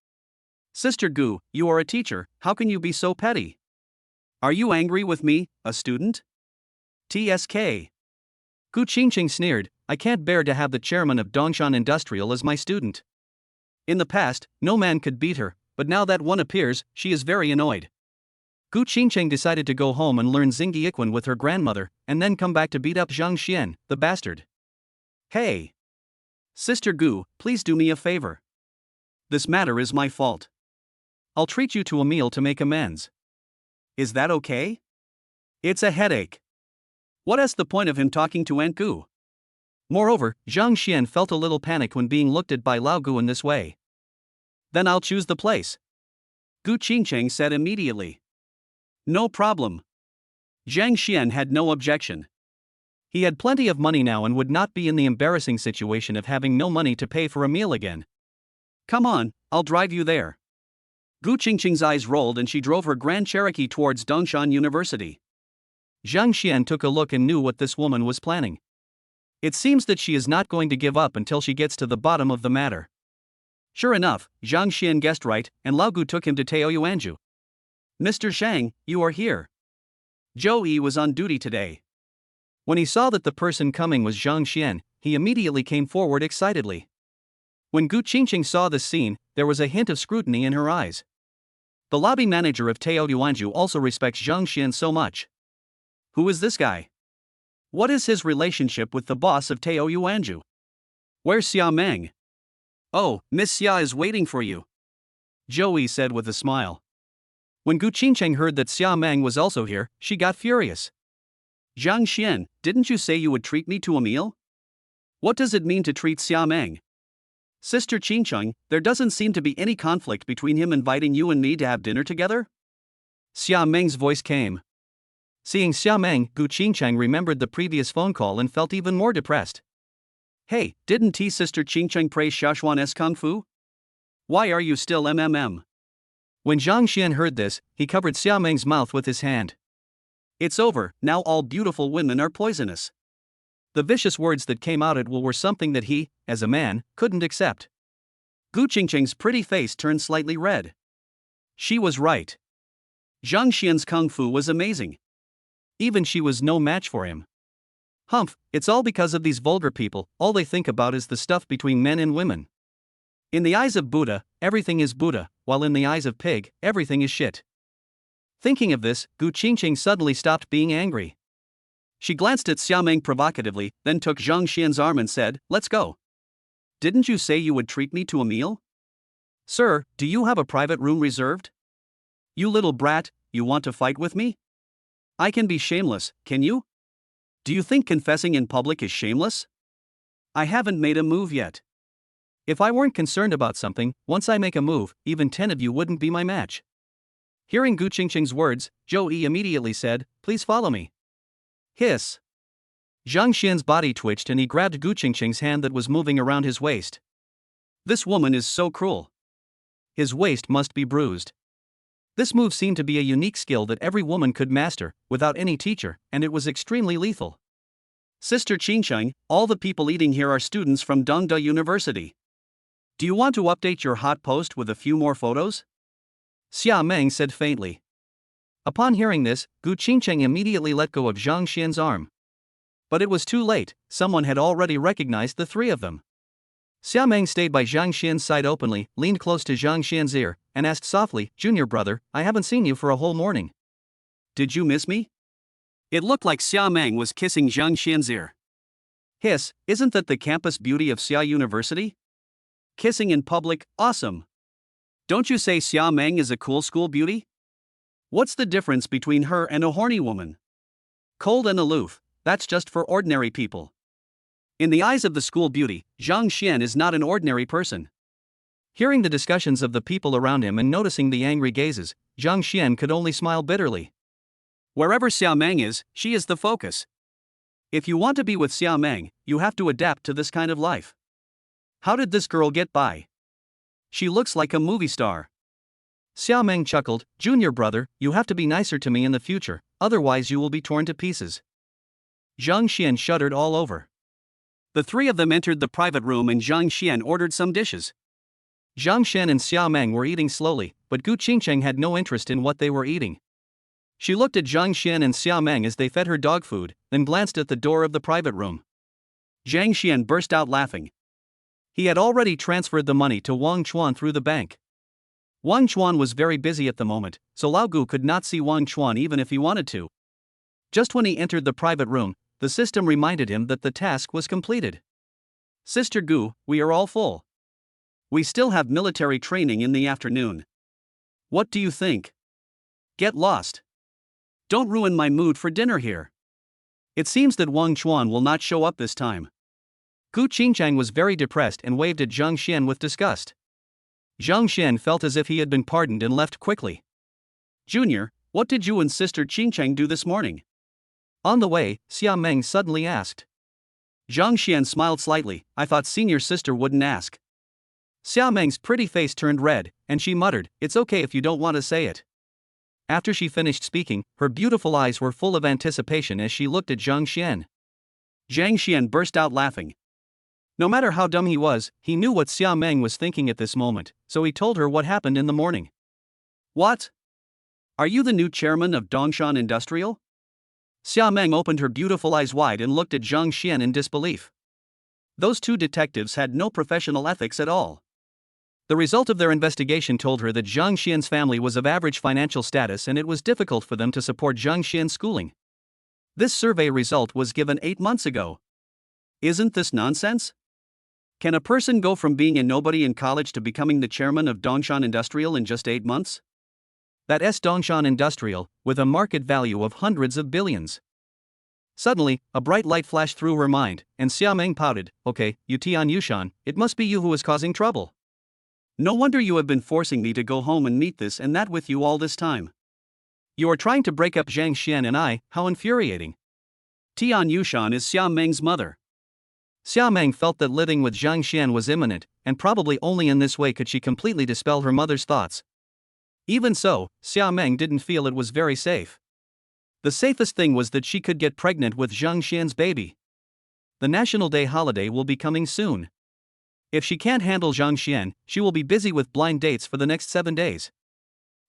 Sister Gu, you are a teacher, how can you be so petty? Are you angry with me, a student? TSK. Gu Qingcheng sneered, I can't bear to have the chairman of Dongshan Industrial as my student. In the past, no man could beat her, but now that one appears, she is very annoyed. Gu Qingcheng decided to go home and learn Xingyiquan with her grandmother, and then come back to beat up Zhang Xian, the bastard. Hey! Sister Gu, please do me a favor. This matter is my fault. I'll treat you to a meal to make amends. Is that okay? It's a headache. What is the point of him talking to Aunt Gu? Moreover, Zhang Xian felt a little panic when being looked at by Lao Gu in this way. Then I'll choose the place. Gu Qingcheng said immediately. No problem. Zhang Xian had no objection. He had plenty of money now and would not be in the embarrassing situation of having no money to pay for a meal again. Come on, I'll drive you there. Gu Qingqing's eyes rolled and she drove her Grand Cherokee towards Dongshan University. Zhang Xian took a look and knew what this woman was planning. It seems that she is not going to give up until she gets to the bottom of the matter. Sure enough, Zhang Xian guessed right, and Lao Gu took him to Taoyuanju. Mr. Zhang, you are here. Zhou Yi was on duty today. When he saw that the person coming was Zhang Xian, he immediately came forward excitedly. When Gu Qingqing saw this scene, there was a hint of scrutiny in her eyes. The lobby manager of Taoyuanju also respects Zhang Xian so much. Who is this guy? What is his relationship with the boss of Taoyuanju? Where's Xia Meng? Oh, Miss Xia is waiting for you, Zhou Yi said with a smile. When Gu Qingqing heard that Xia Meng was also here, she got furious. Zhang Xian, didn't you say you would treat me to a meal? What does it mean to treat Xia Meng? Sister Qingqing, there doesn't seem to be any conflict between him inviting you and me to have dinner together? Xia Meng's voice came. Seeing Xia Meng, Gu Qingqing remembered the previous phone call and felt even more depressed. Hey, didn't Sister Qingqing praise Xiaxuan's Kung Fu? Why are you still MMM? When Zhang Xian heard this, he covered Xia Meng's mouth with his hand. It's over, now all beautiful women are poisonous. The vicious words that came out at Will were something that he, as a man, couldn't accept. Gu Qingqing's pretty face turned slightly red. She was right. Zhang Xian's Kung Fu was amazing. Even she was no match for him. Humph, it's all because of these vulgar people, all they think about is the stuff between men and women. In the eyes of Buddha, everything is Buddha, while in the eyes of pig, everything is shit. Thinking of this, Gu Qingqing suddenly stopped being angry. She glanced at Xia Meng provocatively, then took Zhang Xian's arm and said, "Let's go. Didn't you say you would treat me to a meal? Sir, do you have a private room reserved? You little brat, you want to fight with me? I can be shameless, can you? Do you think confessing in public is shameless? I haven't made a move yet. If I weren't concerned about something, once I make a move, even 10 of you wouldn't be my match." Hearing Gu Qingqing's words, Zhou Yi immediately said, "Please follow me." Hiss. Zhang Xian's body twitched and he grabbed Gu Qingqing's hand that was moving around his waist. This woman is so cruel. His waist must be bruised. This move seemed to be a unique skill that every woman could master, without any teacher, and it was extremely lethal. Sister Qingqing, all the people eating here are students from Dongda University. Do you want to update your hot post with a few more photos? Xia Meng said faintly. Upon hearing this, Gu Qingqing immediately let go of Zhang Xian's arm. But it was too late, someone had already recognized the three of them. Xia Meng stayed by Zhang Xian's side openly, leaned close to Zhang Xian's ear, and asked softly, "Junior brother, I haven't seen you for a whole morning. Did you miss me?" It looked like Xia Meng was kissing Zhang Xian's ear. Hiss, isn't that the campus beauty of Xia University? Kissing in public, awesome. Don't you say Xia Meng is a cool school beauty? What's the difference between her and a horny woman? Cold and aloof, that's just for ordinary people. In the eyes of the school beauty, Zhang Xian is not an ordinary person. Hearing the discussions of the people around him and noticing the angry gazes, Zhang Xian could only smile bitterly. Wherever Xia Meng is, she is the focus. If you want to be with Xia Meng, you have to adapt to this kind of life. How did this girl get by? She looks like a movie star. Xia Meng chuckled, "Junior brother, you have to be nicer to me in the future, otherwise you will be torn to pieces." Zhang Xian shuddered all over. The three of them entered the private room and Zhang Xian ordered some dishes. Zhang Xian and Xia Meng were eating slowly, but Gu Qingqing had no interest in what they were eating. She looked at Zhang Xian and Xia Meng as they fed her dog food, then glanced at the door of the private room. Zhang Xian burst out laughing. He had already transferred the money to Wang Chuan through the bank. Wang Chuan was very busy at the moment, so Lao Gu could not see Wang Chuan even if he wanted to. Just when he entered the private room, the system reminded him that the task was completed. "Sister Gu, we are all full. We still have military training in the afternoon. What do you think? Get lost. Don't ruin my mood for dinner here." It seems that Wang Chuan will not show up this time. Gu Qingqing was very depressed and waved at Zhang Xian with disgust. Zhang Xian felt as if he had been pardoned and left quickly. "Junior, what did you and Sister Qingqing do this morning?" On the way, Xia Meng suddenly asked. Zhang Xian smiled slightly, "I thought senior sister wouldn't ask." Xia Meng's pretty face turned red, and she muttered, "It's okay if you don't want to say it." After she finished speaking, her beautiful eyes were full of anticipation as she looked at Zhang Xian. Zhang Xian burst out laughing. No matter how dumb he was, he knew what Xia Meng was thinking at this moment, so he told her what happened in the morning. "What? Are you the new chairman of Dongshan Industrial?" Xia Meng opened her beautiful eyes wide and looked at Zhang Xian in disbelief. Those two detectives had no professional ethics at all. The result of their investigation told her that Zhang Xian's family was of average financial status and it was difficult for them to support Zhang Xian's schooling. This survey result was given 8 months ago. Isn't this nonsense? Can a person go from being a nobody in college to becoming the chairman of Dongshan Industrial in just 8 months? That's Dongshan Industrial, with a market value of hundreds of billions. Suddenly, a bright light flashed through her mind, and Xia Meng pouted, "Okay, you Tian Yushan, it must be you who is causing trouble. No wonder you have been forcing me to go home and meet this and that with you all this time. You are trying to break up Zhang Xian and I, how infuriating." Tian Yushan is Xia Meng's mother. Xia Meng felt that living with Zhang Xian was imminent, and probably only in this way could she completely dispel her mother's thoughts. Even so, Xia Meng didn't feel it was very safe. The safest thing was that she could get pregnant with Zhang Xian's baby. The National Day holiday will be coming soon. If she can't handle Zhang Xian, she will be busy with blind dates for the next 7 days.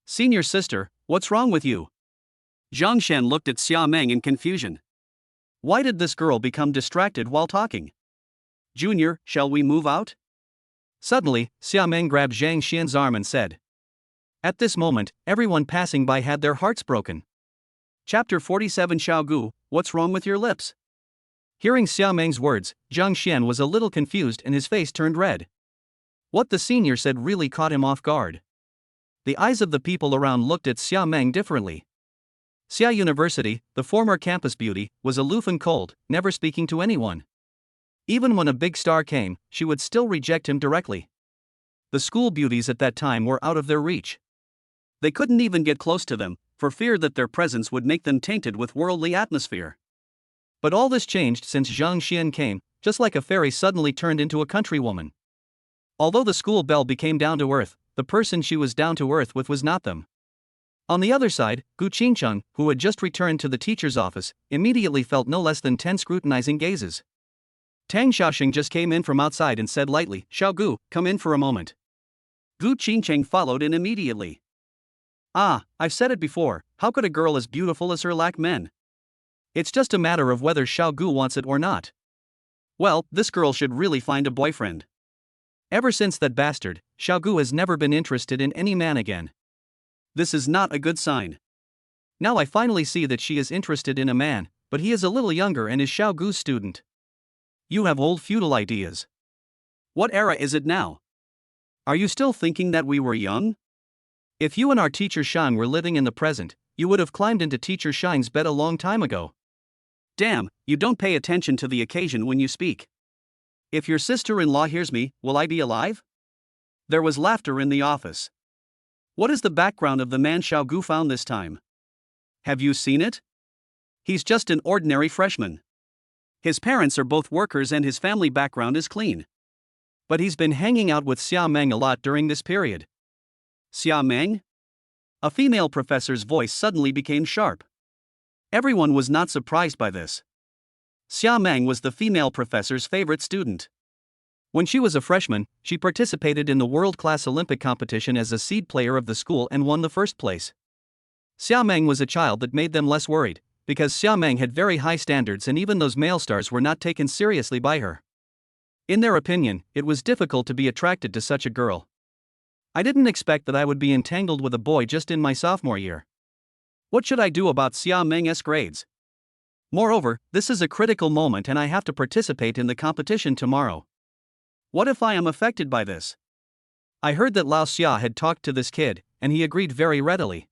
"Senior sister, what's wrong with you?" Zhang Xian looked at Xia Meng in confusion. Why did this girl become distracted while talking? "Junior, shall we move out?" Suddenly, Xia Meng grabbed Zhang Xian's arm and said. At this moment, everyone passing by had their hearts broken. Chapter 47 Xiaogu, what's wrong with your lips? Hearing Xia Meng's words, Zhang Xian was a little confused and his face turned red. What the senior said really caught him off guard. The eyes of the people around looked at Xia Meng differently. Xia University, the former campus beauty, was aloof and cold, never speaking to anyone. Even when a big star came, she would still reject him directly. The school beauties at that time were out of their reach. They couldn't even get close to them, for fear that their presence would make them tainted with worldly atmosphere. But all this changed since Zhang Xian came, just like a fairy suddenly turned into a countrywoman. Although the school belle became down to earth, the person she was down to earth with was not them. On the other side, Gu Qingcheng, who had just returned to the teacher's office, immediately felt no less than 10 scrutinizing gazes. Tang Xiaoxing just came in from outside and said lightly, "Xiao Gu, come in for a moment." Gu Qingcheng followed in immediately. I've said it before, how could a girl as beautiful as her lack men? It's just a matter of whether Xiao Gu wants it or not. Well, this girl should really find a boyfriend. Ever since that bastard, Xiao Gu has never been interested in any man again. This is not a good sign. Now I finally see that she is interested in a man, but he is a little younger and is Xiao Gu's student. You have old feudal ideas. What era is it now? Are you still thinking that we were young? If you and our teacher Shang were living in the present, you would have climbed into teacher Shang's bed a long time ago. Damn, you don't pay attention to the occasion when you speak. If your sister-in-law hears me, will I be alive? There was laughter in the office. What is the background of the man Xiao Gu found this time? Have you seen it? He's just an ordinary freshman. His parents are both workers and his family background is clean. But he's been hanging out with Xia Meng a lot during this period. Xia Meng? A female professor's voice suddenly became sharp. Everyone was not surprised by this. Xia Meng was the female professor's favorite student. When she was a freshman, she participated in the world-class Olympic competition as a seed player of the school and won the first place. Xia Meng was a child that made them less worried, because Xia Meng had very high standards and even those male stars were not taken seriously by her. In their opinion, it was difficult to be attracted to such a girl. I didn't expect that I would be entangled with a boy just in my sophomore year. What should I do about Xia Meng's grades? Moreover, this is a critical moment and I have to participate in the competition tomorrow. What if I am affected by this? I heard that Lao Xia had talked to this kid, and he agreed very readily.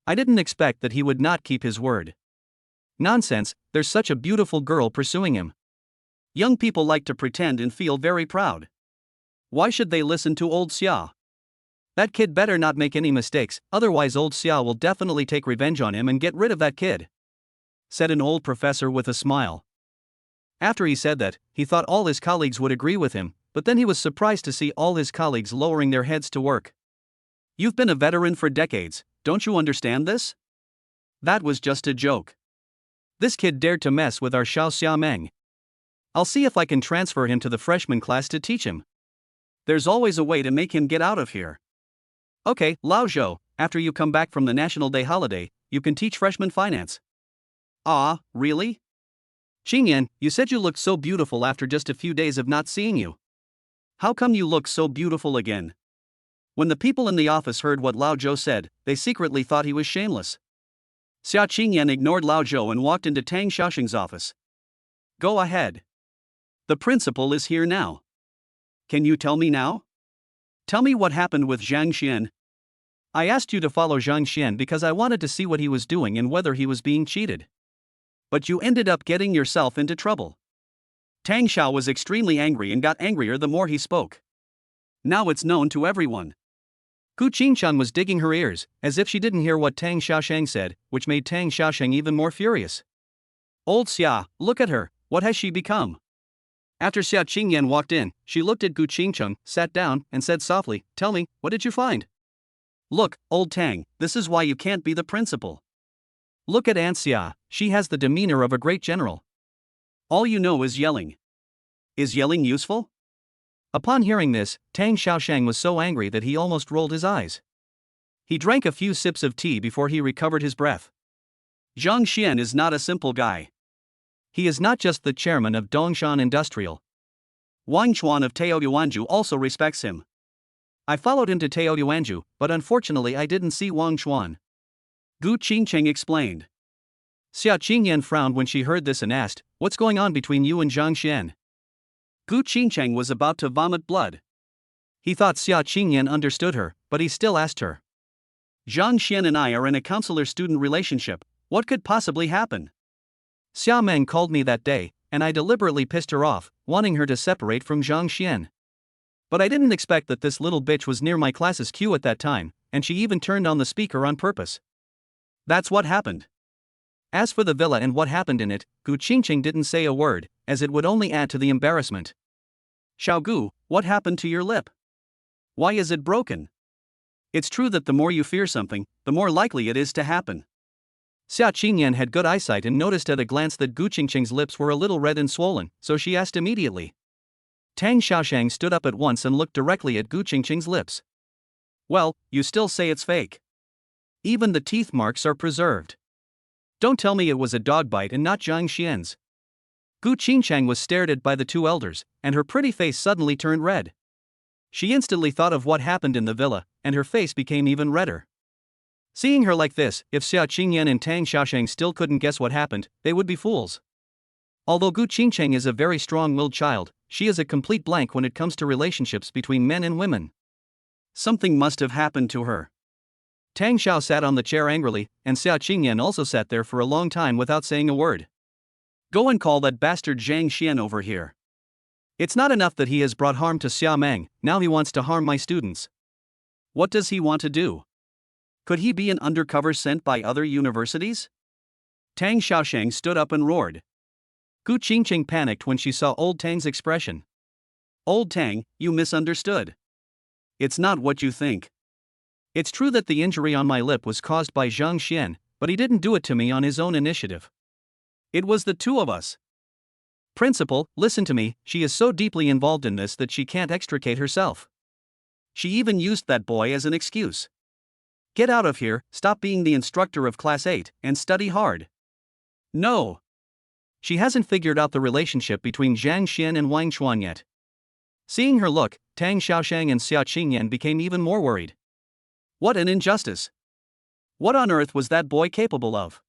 I didn't expect that he would not keep his word. Nonsense, there's such a beautiful girl pursuing him. Young people like to pretend and feel very proud. Why should they listen to old Xia? That kid better not make any mistakes, otherwise old Xia will definitely take revenge on him and get rid of that kid," said an old professor with a smile. After he said that, he thought all his colleagues would agree with him, but then he was surprised to see all his colleagues lowering their heads to work. You've been a veteran for decades, don't you understand this? That was just a joke. This kid dared to mess with our Xiao Xiameng. I'll see if I can transfer him to the freshman class to teach him. There's always a way to make him get out of here. Okay, Lao Zhou, after you come back from the National Day holiday, you can teach freshman finance. Ah, really? Qingyan, you said you looked so beautiful after just a few days of not seeing you. How come you look so beautiful again? When the people in the office heard what Lao Zhou said, they secretly thought he was shameless. Xia Qingyan ignored Lao Zhou and walked into Tang Xiaoxing's office. Go ahead. The principal is here now. Can you tell me now? Tell me what happened with Zhang Xian. I asked you to follow Zhang Xian because I wanted to see what he was doing and whether he was being cheated. But you ended up getting yourself into trouble. Tang Xiao was extremely angry and got angrier the more he spoke. Now it's known to everyone. Gu Qingchan was digging her ears, as if she didn't hear what Tang Xiaosheng said, which made Tang Xiaosheng even more furious. Old Xia, look at her, what has she become? After Xia Qingyan walked in, she looked at Gu Qingcheng, sat down, and said softly, Tell me, what did you find? Look, old Tang, this is why you can't be the principal. Look at Aunt Xia, she has the demeanor of a great general. All you know is yelling. Is yelling useful? Upon hearing this, Tang Xiaosheng was so angry that he almost rolled his eyes. He drank a few sips of tea before he recovered his breath. Zhang Xian is not a simple guy. He is not just the chairman of Dongshan Industrial. Wang Chuan of Taoyuanju also respects him. I followed him to Taoyuanju, but unfortunately I didn't see Wang Chuan. Gu Qingcheng explained. Xia Qingyan frowned when she heard this and asked, What's going on between you and Zhang Xian? Gu Qingcheng was about to vomit blood. He thought Xia Qingyan understood her, but he still asked her. Zhang Xian and I are in a counselor-student relationship, what could possibly happen? Xia Meng called me that day, and I deliberately pissed her off, wanting her to separate from Zhang Xian. But I didn't expect that this little bitch was near my class's queue at that time, and she even turned on the speaker on purpose. That's what happened. As for the villa and what happened in it, Gu Qingcheng didn't say a word, as it would only add to the embarrassment. Xiaogu, what happened to your lip? Why is it broken? It's true that the more you fear something, the more likely it is to happen. Xia Qingyan had good eyesight and noticed at a glance that Gu Qingcheng's lips were a little red and swollen, so she asked immediately. Tang Xiaosheng stood up at once and looked directly at Gu Qingcheng's lips. Well, you still say it's fake. Even the teeth marks are preserved. Don't tell me it was a dog bite and not Zhang Xian's. Gu Qingcheng was stared at by the two elders, and her pretty face suddenly turned red. She instantly thought of what happened in the villa, and her face became even redder. Seeing her like this, if Xia Qingyan and Tang Xiaosheng still couldn't guess what happened, they would be fools. Although Gu Qingcheng is a very strong-willed child, she is a complete blank when it comes to relationships between men and women. Something must have happened to her. Tang Xiao sat on the chair angrily, and Xia Qingyan also sat there for a long time without saying a word. Go and call that bastard Zhang Xian over here. It's not enough that he has brought harm to Xia Meng, now he wants to harm my students. What does he want to do? Could he be an undercover sent by other universities? Tang Xiaosheng stood up and roared. Gu Qingcheng panicked when she saw Old Tang's expression. Old Tang, you misunderstood. It's not what you think. It's true that the injury on my lip was caused by Zhang Xian, but he didn't do it to me on his own initiative. It was the two of us. Principal, listen to me, she is so deeply involved in this that she can't extricate herself. She even used that boy as an excuse. Get out of here, stop being the instructor of Class 8, and study hard. No. She hasn't figured out the relationship between Zhang Xian and Wang Chuan yet. Seeing her look, Tang Xiaosheng and Xia Qingyan became even more worried. What an injustice! What on earth was that boy capable of?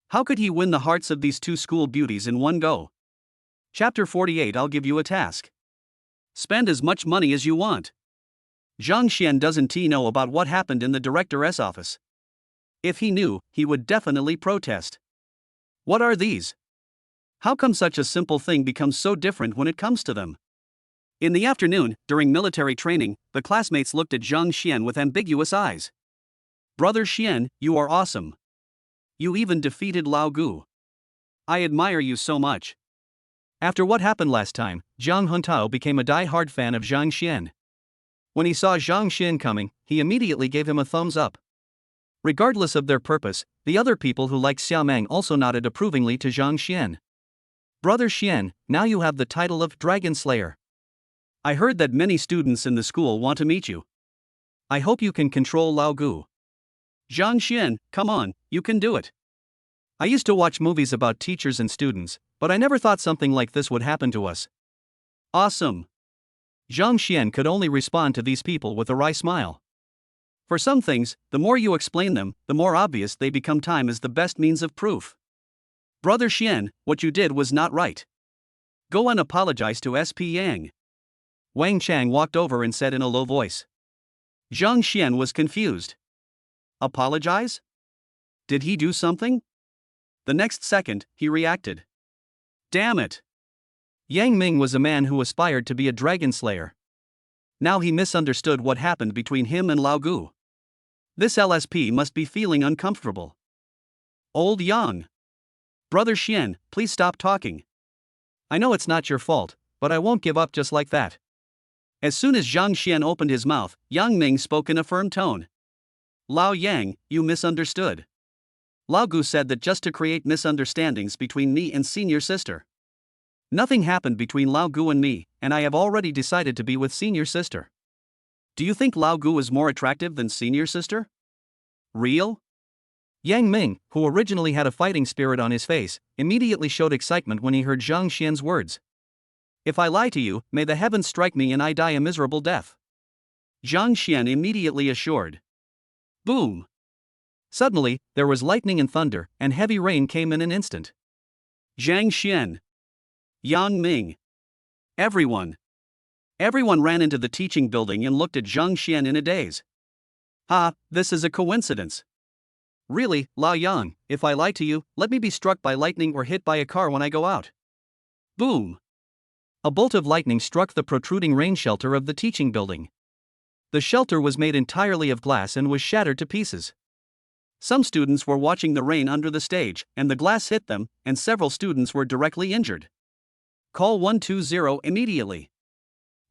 How could he win the hearts of these two school beauties in one go? Chapter 48. I'll give you a task. Spend as much money as you want. Zhang Xian doesn't know about what happened in the director's office. If he knew, he would definitely protest. What are these? How come such a simple thing becomes so different when it comes to them? In the afternoon, during military training, the classmates looked at Zhang Xian with ambiguous eyes. Brother Xian, you are awesome. You even defeated Lao Gu. I admire you so much. After what happened last time, Zhang Huntao became a die-hard fan of Zhang Xian. When he saw Zhang Xian coming, he immediately gave him a thumbs up. Regardless of their purpose, the other people who liked Xiao Meng also nodded approvingly to Zhang Xian. Brother Xian, now you have the title of Dragon Slayer. I heard that many students in the school want to meet you. I hope you can control Lao Gu. Zhang Xian, come on, you can do it. I used to watch movies about teachers and students, but I never thought something like this would happen to us. Awesome. Zhang Xian could only respond to these people with a wry smile. For some things, the more you explain them, the more obvious they become. Time is the best means of proof. Brother Xian, what you did was not right. Go and apologize to SP Yang. Wang Chang walked over and said in a low voice. Zhang Xian was confused. Apologize? Did he do something? The next second, he reacted. Damn it! Yang Ming was a man who aspired to be a dragon slayer. Now he misunderstood what happened between him and Lao Gu. This LSP must be feeling uncomfortable. Old Yang. Brother Xian, please stop talking. I know it's not your fault, but I won't give up just like that. As soon as Zhang Xian opened his mouth, Yang Ming spoke in a firm tone. Lao Yang, you misunderstood. Lao Gu said that just to create misunderstandings between me and senior sister. Nothing happened between Lao Gu and me, and I have already decided to be with senior sister. Do you think Lao Gu is more attractive than senior sister? Real? Yang Ming, who originally had a fighting spirit on his face, immediately showed excitement when he heard Zhang Xian's words. If I lie to you, may the heavens strike me and I die a miserable death. Zhang Xian immediately assured. Boom! Suddenly, there was lightning and thunder, and heavy rain came in an instant. Zhang Xian. Yang Ming. Everyone ran into the teaching building and looked at Zhang Xian in a daze. This is a coincidence. Really, Lao Yang, if I lie to you, let me be struck by lightning or hit by a car when I go out. Boom! A bolt of lightning struck the protruding rain shelter of the teaching building. The shelter was made entirely of glass and was shattered to pieces. Some students were watching the rain under the stage, and the glass hit them, and several students were directly injured. Call 120 immediately.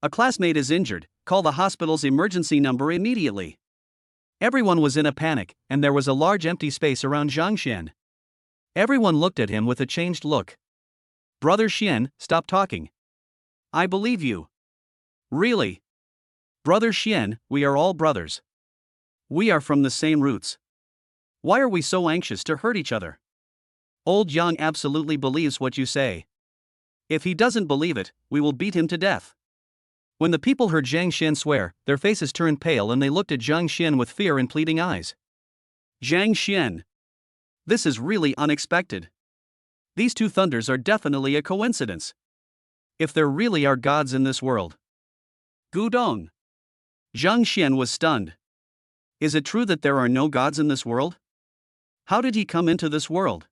A classmate is injured, call the hospital's emergency number immediately. Everyone was in a panic, and there was a large empty space around Zhang Xian. Everyone looked at him with a changed look. Brother Xian, stop talking. I believe you. Really? Brother Xian, we are all brothers. We are from the same roots. Why are we so anxious to hurt each other? Old Yang absolutely believes what you say. If he doesn't believe it, we will beat him to death. When the people heard Zhang Xian swear, their faces turned pale and they looked at Zhang Xian with fear and pleading eyes. Zhang Xian. This is really unexpected. These two thunders are definitely a coincidence. If there really are gods in this world. Gudong. Zhang Xian was stunned. Is it true that there are no gods in this world? How did he come into this world?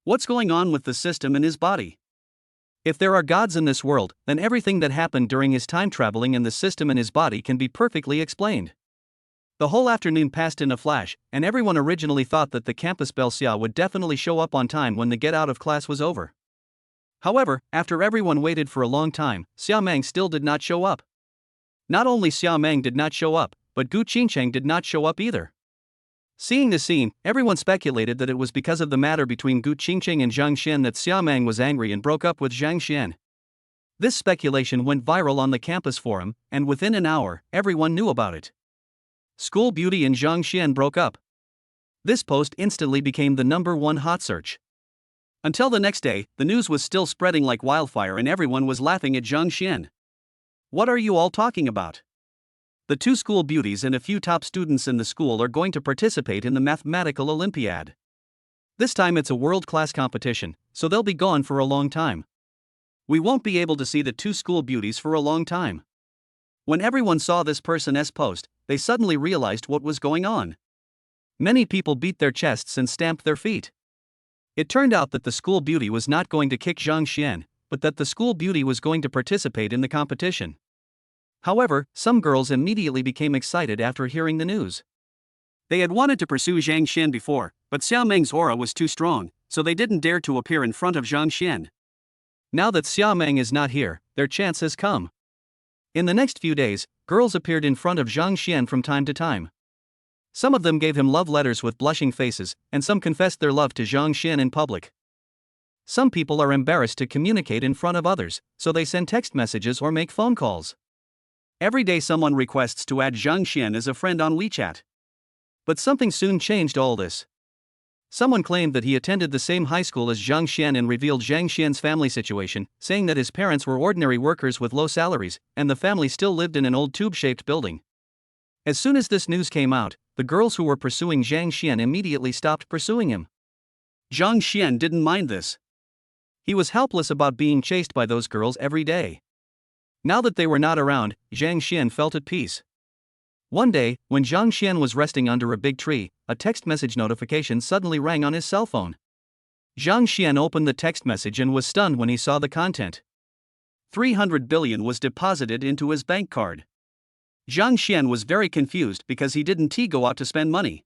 What's going on with the system in his body? If there are gods in this world, then everything that happened during his time traveling in the system in his body can be perfectly explained. The whole afternoon passed in a flash, and everyone originally thought that the campus belle Xia would definitely show up on time when the get out of class was over. However, after everyone waited for a long time, Xiao Meng still did not show up. Not only Xiao Meng did not show up, but Gu Qingcheng did not show up either. Seeing the scene, everyone speculated that it was because of the matter between Gu Qingcheng and Zhang Xian that Xiao Meng was angry and broke up with Zhang Xian. This speculation went viral on the campus forum, and within an hour, everyone knew about it. School Beauty and Zhang Xian broke up. This post instantly became the #1 hot search. Until the next day, the news was still spreading like wildfire and everyone was laughing at Zhang Xian. What are you all talking about? The two school beauties and a few top students in the school are going to participate in the mathematical Olympiad. This time it's a world-class competition, so they'll be gone for a long time. We won't be able to see the two school beauties for a long time. When everyone saw this person's post, they suddenly realized what was going on. Many people beat their chests and stamped their feet. It turned out that the school beauty was not going to kick Zhang Xian, but that the school beauty was going to participate in the competition. However, some girls immediately became excited after hearing the news. They had wanted to pursue Zhang Xian before, but Xiao Meng's aura was too strong, so they didn't dare to appear in front of Zhang Xian. Now that Xiaomeng is not here, their chance has come. In the next few days, girls appeared in front of Zhang Xian from time to time. Some of them gave him love letters with blushing faces, and some confessed their love to Zhang Xian in public. Some people are embarrassed to communicate in front of others, so they send text messages or make phone calls. Every day someone requests to add Zhang Xian as a friend on WeChat. But something soon changed all this. Someone claimed that he attended the same high school as Zhang Xian and revealed Zhang Xian's family situation, saying that his parents were ordinary workers with low salaries, and the family still lived in an old tube-shaped building. As soon as this news came out, the girls who were pursuing Zhang Xian immediately stopped pursuing him. Zhang Xian didn't mind this. He was helpless about being chased by those girls every day. Now that they were not around, Zhang Xian felt at peace. One day, when Zhang Xian was resting under a big tree, a text message notification suddenly rang on his cell phone. Zhang Xian opened the text message and was stunned when he saw the content. 300 billion was deposited into his bank card. Zhang Xian was very confused because he didn't go out to spend money.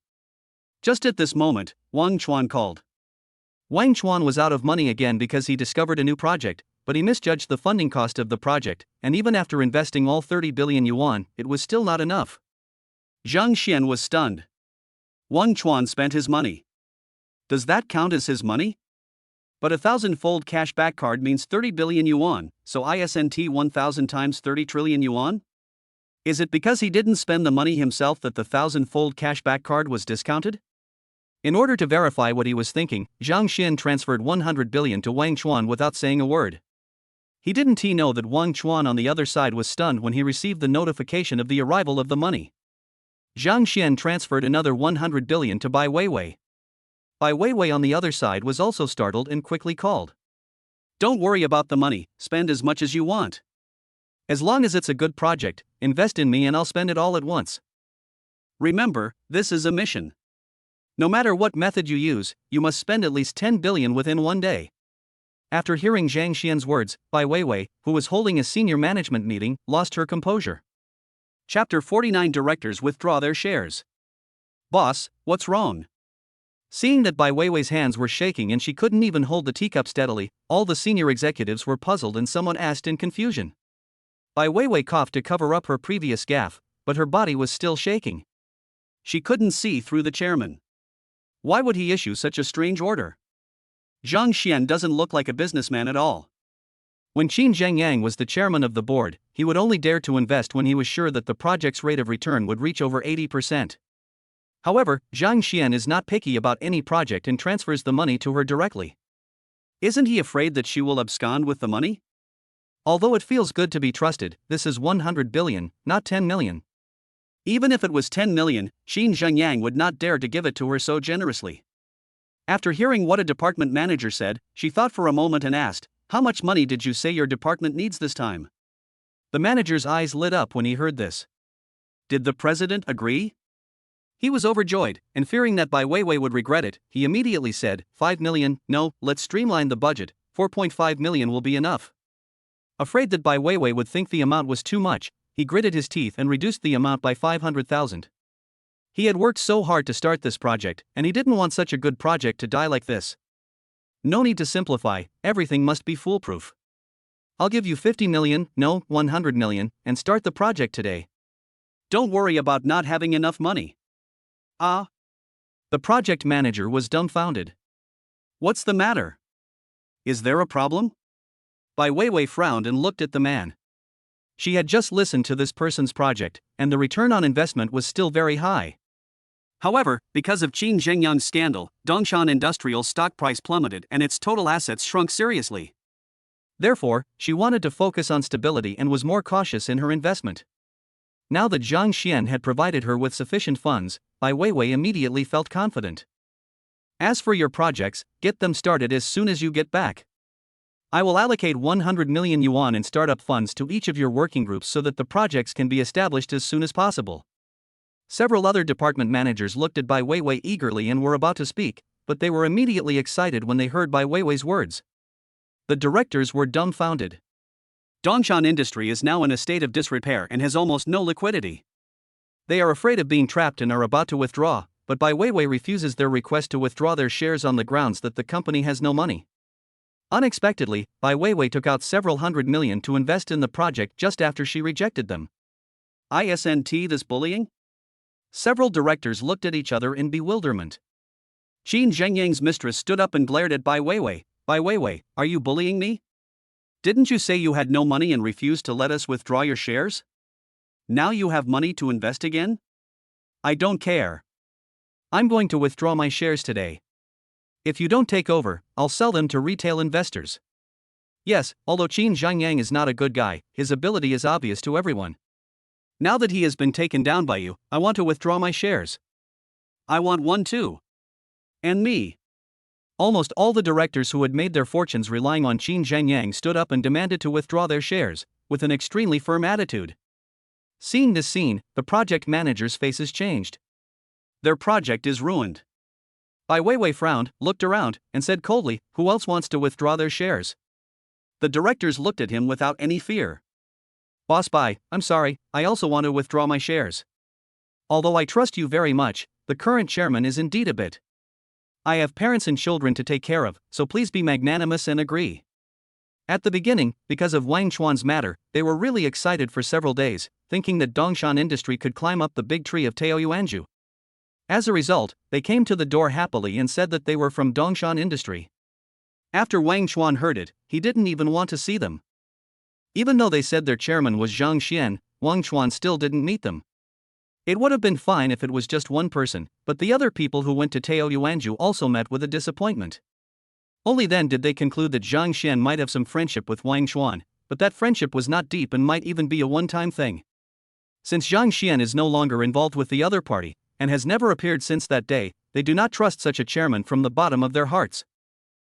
Just at this moment, Wang Chuan called. Wang Chuan was out of money again because he discovered a new project, but he misjudged the funding cost of the project, and even after investing all 30 billion yuan, it was still not enough. Zhang Xian was stunned. Wang Chuan spent his money. Does that count as his money? But 1,000-fold cashback card means 30 billion yuan, so isn't 1,000 times 30 trillion yuan? Is it because he didn't spend the money himself that the 1,000-fold cashback card was discounted? In order to verify what he was thinking, Zhang Xian transferred 100 billion to Wang Chuan without saying a word. He didn't know that Wang Chuan on the other side was stunned when he received the notification of the arrival of the money. Zhang Xian transferred another 100 billion to Bai Weiwei. Bai Weiwei on the other side was also startled and quickly called. Don't worry about the money, spend as much as you want. As long as it's a good project, invest in me and I'll spend it all at once. Remember, this is a mission. No matter what method you use, you must spend at least 10 billion within one day. After hearing Zhang Xian's words, Bai Weiwei, who was holding a senior management meeting, lost her composure. Chapter 49 Directors withdraw their shares. Boss, what's wrong? Seeing that Bai Weiwei's hands were shaking and she couldn't even hold the teacup steadily, all the senior executives were puzzled and someone asked in confusion. Bai Weiwei coughed to cover up her previous gaffe, but her body was still shaking. She couldn't see through the chairman. Why would he issue such a strange order? Zhang Xian doesn't look like a businessman at all. When Qin Zhengyang was the chairman of the board, he would only dare to invest when he was sure that the project's rate of return would reach over 80%. However, Zhang Xian is not picky about any project and transfers the money to her directly. Isn't he afraid that she will abscond with the money? Although it feels good to be trusted, this is 100 billion, not 10 million. Even if it was 10 million, Qin Zhengyang would not dare to give it to her so generously. After hearing what a department manager said, she thought for a moment and asked, "How much money did you say your department needs this time?" The manager's eyes lit up when he heard this. Did the president agree? He was overjoyed, and fearing that Bai Weiwei would regret it, he immediately said, 5 million, no, let's streamline the budget, 4.5 million will be enough. Afraid that Bai Weiwei would think the amount was too much, he gritted his teeth and reduced the amount by 500,000. He had worked so hard to start this project, and he didn't want such a good project to die like this. No need to simplify, everything must be foolproof. I'll give you 50 million, no, 100 million, and start the project today. Don't worry about not having enough money. Ah? The project manager was dumbfounded. What's the matter? Is there a problem? Bai Weiwei frowned and looked at the man. She had just listened to this person's project, and the return on investment was still very high. However, because of Qin Zhengyang's scandal, Dongshan Industrial's stock price plummeted and its total assets shrunk seriously. Therefore, she wanted to focus on stability and was more cautious in her investment. Now that Zhang Xian had provided her with sufficient funds, Bai Weiwei immediately felt confident. As for your projects, get them started as soon as you get back. I will allocate 100 million yuan in startup funds to each of your working groups so that the projects can be established as soon as possible. Several other department managers looked at Bai Weiwei eagerly and were about to speak, but they were immediately excited when they heard Bai Weiwei's words. The directors were dumbfounded. Dongshan Industry is now in a state of disrepair and has almost no liquidity. They are afraid of being trapped and are about to withdraw, but Bai Weiwei refuses their request to withdraw their shares on the grounds that the company has no money. Unexpectedly, Bai Weiwei took out several $100 million to invest in the project just after she rejected them. Isn't this bullying? Several directors looked at each other in bewilderment. Qin Zhengyang's mistress stood up and glared at Bai Weiwei. Bai Weiwei, are you bullying me? Didn't you say you had no money and refused to let us withdraw your shares? Now you have money to invest again? I don't care. I'm going to withdraw my shares today. If you don't take over, I'll sell them to retail investors. Yes, although Qin Zhengyang is not a good guy, his ability is obvious to everyone. Now that he has been taken down by you, I want to withdraw my shares. I want one too. And me. Almost all the directors who had made their fortunes relying on Qin Zhengyang stood up and demanded to withdraw their shares, with an extremely firm attitude. Seeing this scene, the project managers' faces changed. Their project is ruined. Bai Weiwei frowned, looked around, and said coldly, "Who else wants to withdraw their shares?" The directors looked at him without any fear. "Boss Bai, I'm sorry, I also want to withdraw my shares. Although I trust you very much, the current chairman is indeed a bit. I have parents and children to take care of, so please be magnanimous and agree." At the beginning, because of Wang Chuan's matter, they were really excited for several days, thinking that Dongshan Industry could climb up the big tree of Taoyuanzhu. As a result, they came to the door happily and said that they were from Dongshan Industry. After Wang Chuan heard it, he didn't even want to see them. Even though they said their chairman was Zhang Xian, Wang Chuan still didn't meet them. It would have been fine if it was just one person, but the other people who went to Taoyuanzhu also met with a disappointment. Only then did they conclude that Zhang Xian might have some friendship with Wang Chuan, but that friendship was not deep and might even be a one-time thing. Since Zhang Xian is no longer involved with the other party, and has never appeared since that day, they do not trust such a chairman from the bottom of their hearts.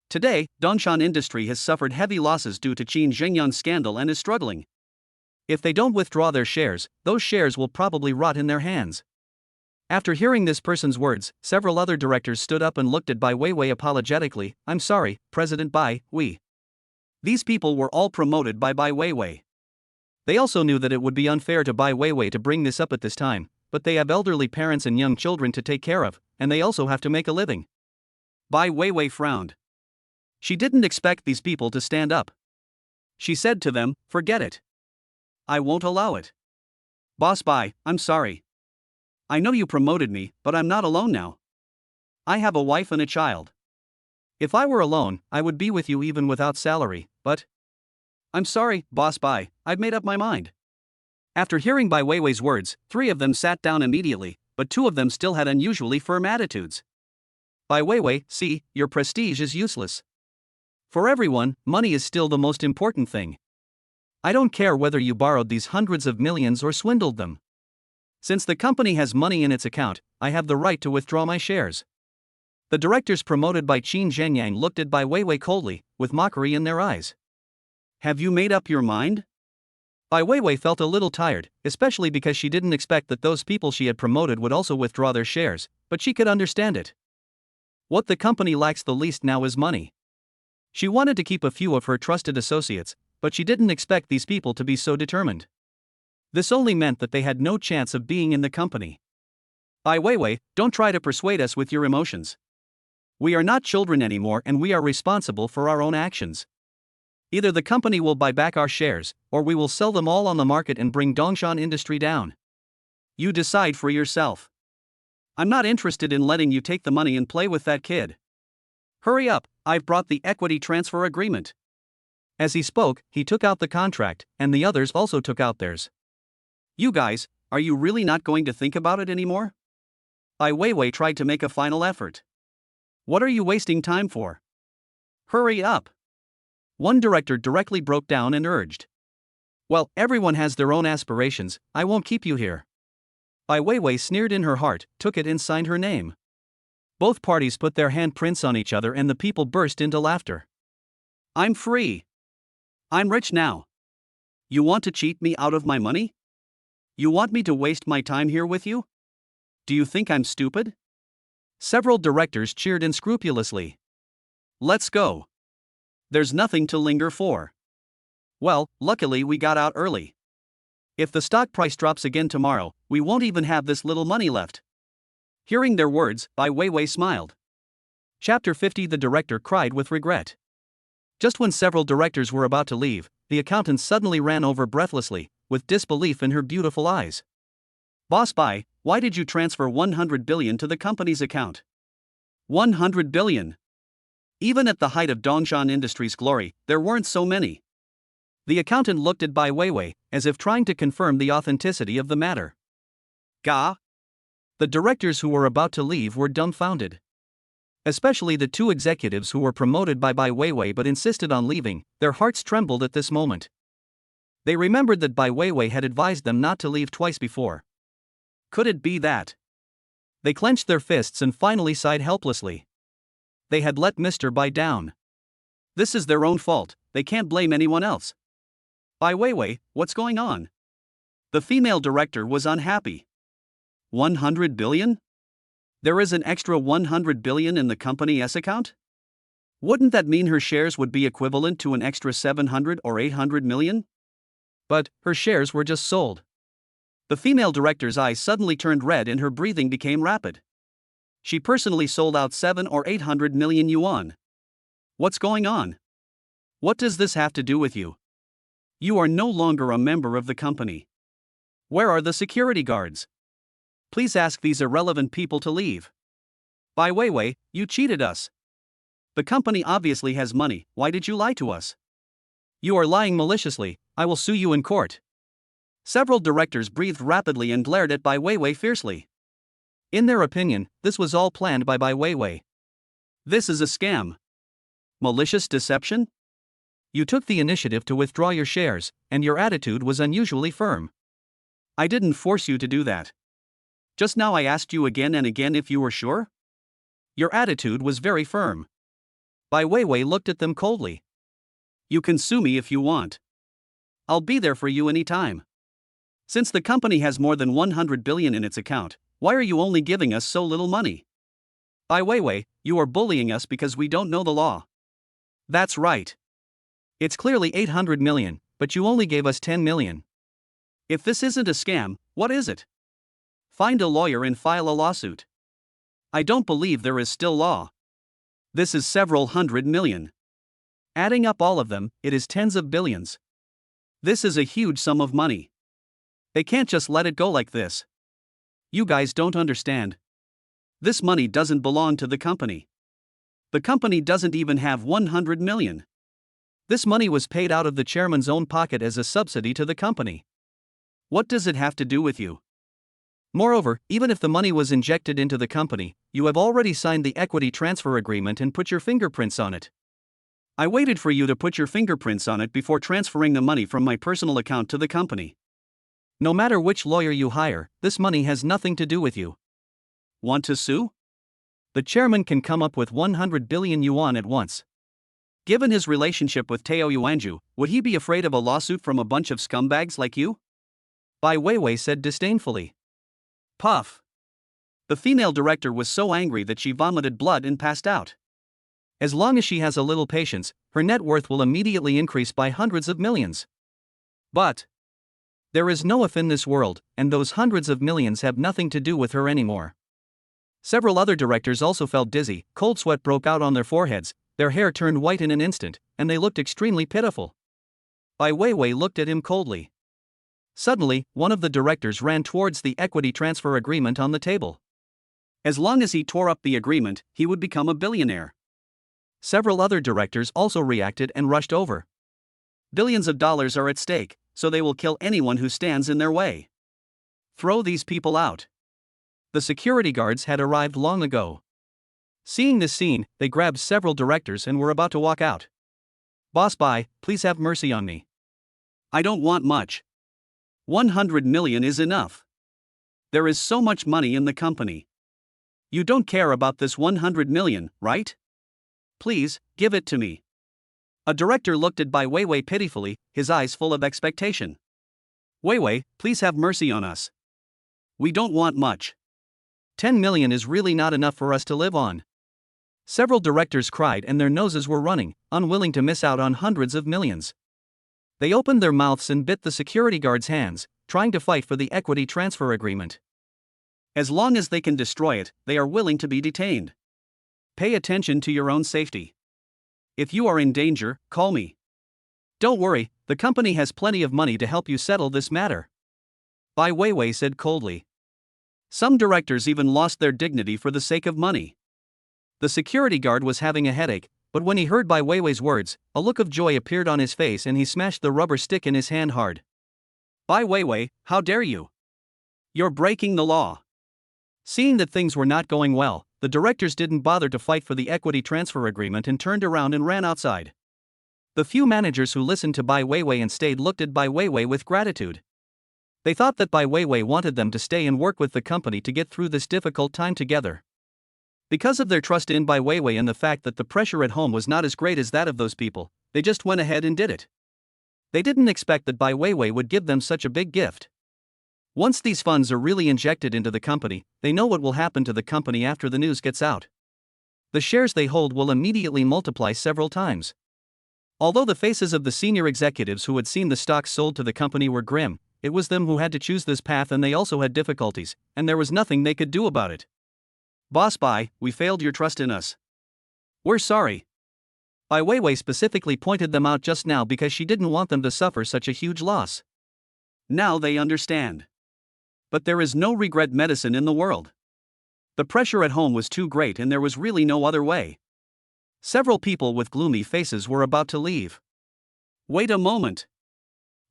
Today, Dongshan Industry has suffered heavy losses due to Qin Zhengyang's scandal and is struggling. If they don't withdraw their shares, those shares will probably rot in their hands. After hearing this person's words, several other directors stood up and looked at Bai Weiwei apologetically. "I'm sorry, President Bai, we." These people were all promoted by Bai Weiwei. They also knew that it would be unfair to Bai Weiwei to bring this up at this time, but they have elderly parents and young children to take care of, and they also have to make a living. Bai Weiwei frowned. She didn't expect these people to stand up. She said to them, "Forget it. I won't allow it. Boss Bai, I'm sorry. I know you promoted me, but I'm not alone now. I have a wife and a child. If I were alone, I would be with you even without salary, but I'm sorry, Boss Bai, I've made up my mind." After hearing Bai Weiwei's words, 3 of them sat down immediately, but 2 of them still had unusually firm attitudes. "Bai Weiwei, see, your prestige is useless. For everyone, money is still the most important thing. I don't care whether you borrowed these hundreds of millions or swindled them. Since the company has money in its account, I have the right to withdraw my shares." The directors promoted by Qin Zhengyang looked at Bai Weiwei coldly, with mockery in their eyes. "Have you made up your mind?" Bai Weiwei felt a little tired, especially because she didn't expect that those people she had promoted would also withdraw their shares, but she could understand it. What the company lacks the least now is money. She wanted to keep a few of her trusted associates, but she didn't expect these people to be so determined. This only meant that they had no chance of being in the company. "Bai Weiwei, don't try to persuade us with your emotions. We are not children anymore and we are responsible for our own actions. Either the company will buy back our shares, or we will sell them all on the market and bring Dongshan Industry down. You decide for yourself. I'm not interested in letting you take the money and play with that kid. Hurry up, I've brought the equity transfer agreement." As he spoke, he took out the contract, and the others also took out theirs. "You guys, are you really not going to think about it anymore?" Bai Weiwei tried to make a final effort. "What are you wasting time for? Hurry up." One director directly broke down and urged. "Well, everyone has their own aspirations, I won't keep you here." Bai Weiwei sneered in her heart, took it and signed her name. Both parties put their handprints on each other and the people burst into laughter. "I'm free. I'm rich now. You want to cheat me out of my money? You want me to waste my time here with you? Do you think I'm stupid?" Several directors cheered unscrupulously. "Let's go. There's nothing to linger for. Well, luckily we got out early. If the stock price drops again tomorrow, we won't even have this little money left." Hearing their words, Bai Weiwei smiled. Chapter 50. The director cried with regret. Just when several directors were about to leave, the accountant suddenly ran over breathlessly, with disbelief in her beautiful eyes. Boss Bai, why did you transfer 100 billion to the company's account? 100 billion. Even at the height of Dongshan Industries' glory, there weren't so many. The accountant looked at Bai Weiwei, as if trying to confirm the authenticity of the matter. Ga? The directors who were about to leave were dumbfounded. Especially the two executives who were promoted by Bai Weiwei but insisted on leaving, their hearts trembled at this moment. They remembered that Bai Weiwei had advised them not to leave twice before. Could it be that? They clenched their fists and finally sighed helplessly. They had let Mr. Bai down. This is their own fault, they can't blame anyone else. Bai Weiwei, what's going on? The female director was unhappy. 100 billion? There is an extra 100 billion in the company's account? Wouldn't that mean her shares would be equivalent to an extra 700 or 800 million? But her shares were just sold. The female director's eyes suddenly turned red and her breathing became rapid. She personally sold out 7 or 800 million yuan. What's going on? What does this have to do with you? You are no longer a member of the company. Where are the security guards? Please ask these irrelevant people to leave. Bai Weiwei, you cheated us. The company obviously has money, why did you lie to us? You are lying maliciously, I will sue you in court. Several directors breathed rapidly and glared at Bai Weiwei fiercely. In their opinion, this was all planned by Bai Weiwei. This is a scam. Malicious deception? You took the initiative to withdraw your shares, and your attitude was unusually firm. I didn't force you to do that. Just now I asked you again and again if you were sure? Your attitude was very firm. Bai Weiwei looked at them coldly. You can sue me if you want. I'll be there for you any time. Since the company has more than 100 billion in its account, why are you only giving us so little money? Bai Weiwei, you are bullying us because we don't know the law. That's right. It's clearly 800 million, but you only gave us 10 million. If this isn't a scam, what is it? Find a lawyer and file a lawsuit. I don't believe there is still law. This is several hundred million. Adding up all of them, it is tens of billions. This is a huge sum of money. They can't just let it go like this. You guys don't understand. This money doesn't belong to the company. The company doesn't even have 100 million. This money was paid out of the chairman's own pocket as a subsidy to the company. What does it have to do with you? Moreover, even if the money was injected into the company, you have already signed the equity transfer agreement and put your fingerprints on it. I waited for you to put your fingerprints on it before transferring the money from my personal account to the company. No matter which lawyer you hire, this money has nothing to do with you. Want to sue? The chairman can come up with 100 billion yuan at once. Given his relationship with Tao Yuanju, would he be afraid of a lawsuit from a bunch of scumbags like you? Bai Weiwei said disdainfully. Puff. The female director was so angry that she vomited blood and passed out. As long as she has a little patience, her net worth will immediately increase by hundreds of millions. But there is no if in this world, and those hundreds of millions have nothing to do with her anymore. Several other directors also felt dizzy, cold sweat broke out on their foreheads, their hair turned white in an instant, and they looked extremely pitiful. Bai Weiwei looked at him coldly. Suddenly, one of the directors ran towards the equity transfer agreement on the table. As long as he tore up the agreement, he would become a billionaire. Several other directors also reacted and rushed over. Billions of dollars are at stake, so they will kill anyone who stands in their way. Throw these people out. The security guards had arrived long ago. Seeing this scene, they grabbed several directors and were about to walk out. Boss Bai, please have mercy on me. I don't want much. 100 million is enough. There is so much money in the company. You don't care about this 100 million, right? Please, give it to me. A director looked at Bai Weiwei pitifully, his eyes full of expectation. Weiwei, please have mercy on us. We don't want much. 10 million is really not enough for us to live on. Several directors cried and their noses were running, unwilling to miss out on hundreds of millions. They opened their mouths and bit the security guards' hands, trying to fight for the equity transfer agreement. As long as they can destroy it, they are willing to be detained. Pay attention to your own safety. If you are in danger, call me. Don't worry, the company has plenty of money to help you settle this matter. Bai Weiwei said coldly. Some directors even lost their dignity for the sake of money. The security guard was having a headache, but when he heard Bai Weiwei's words, a look of joy appeared on his face and he smashed the rubber stick in his hand hard. Bai Weiwei, how dare you? You're breaking the law. Seeing that things were not going well, the directors didn't bother to fight for the equity transfer agreement and turned around and ran outside. The few managers who listened to Bai Weiwei and stayed looked at Bai Weiwei with gratitude. They thought that Bai Weiwei wanted them to stay and work with the company to get through this difficult time together. Because of their trust in Bai Weiwei and the fact that the pressure at home was not as great as that of those people, they just went ahead and did it. They didn't expect that Bai Weiwei would give them such a big gift. Once these funds are really injected into the company, they know what will happen to the company after the news gets out. The shares they hold will immediately multiply several times. Although the faces of the senior executives who had seen the stocks sold to the company were grim, it was them who had to choose this path and they also had difficulties, and there was nothing they could do about it. Boss Bai, we failed your trust in us. We're sorry. Bai Weiwei specifically pointed them out just now because she didn't want them to suffer such a huge loss. Now they understand. But there is no regret medicine in the world. The pressure at home was too great and there was really no other way. Several people with gloomy faces were about to leave. Wait a moment.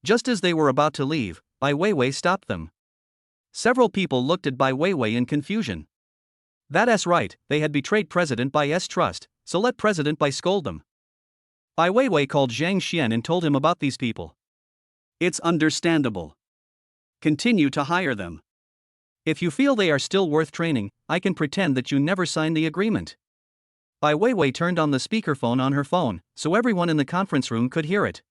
Just as they were about to leave, Bai Weiwei stopped them. Several people looked at Bai Weiwei in confusion. That's right, they had betrayed President Bai's trust, so let President Bai scold them. Bai Weiwei called Zhang Xian and told him about these people. It's understandable. Continue to hire them. If you feel they are still worth training, I can pretend that you never signed the agreement. Bai Weiwei turned on the speakerphone on her phone, so everyone in the conference room could hear it.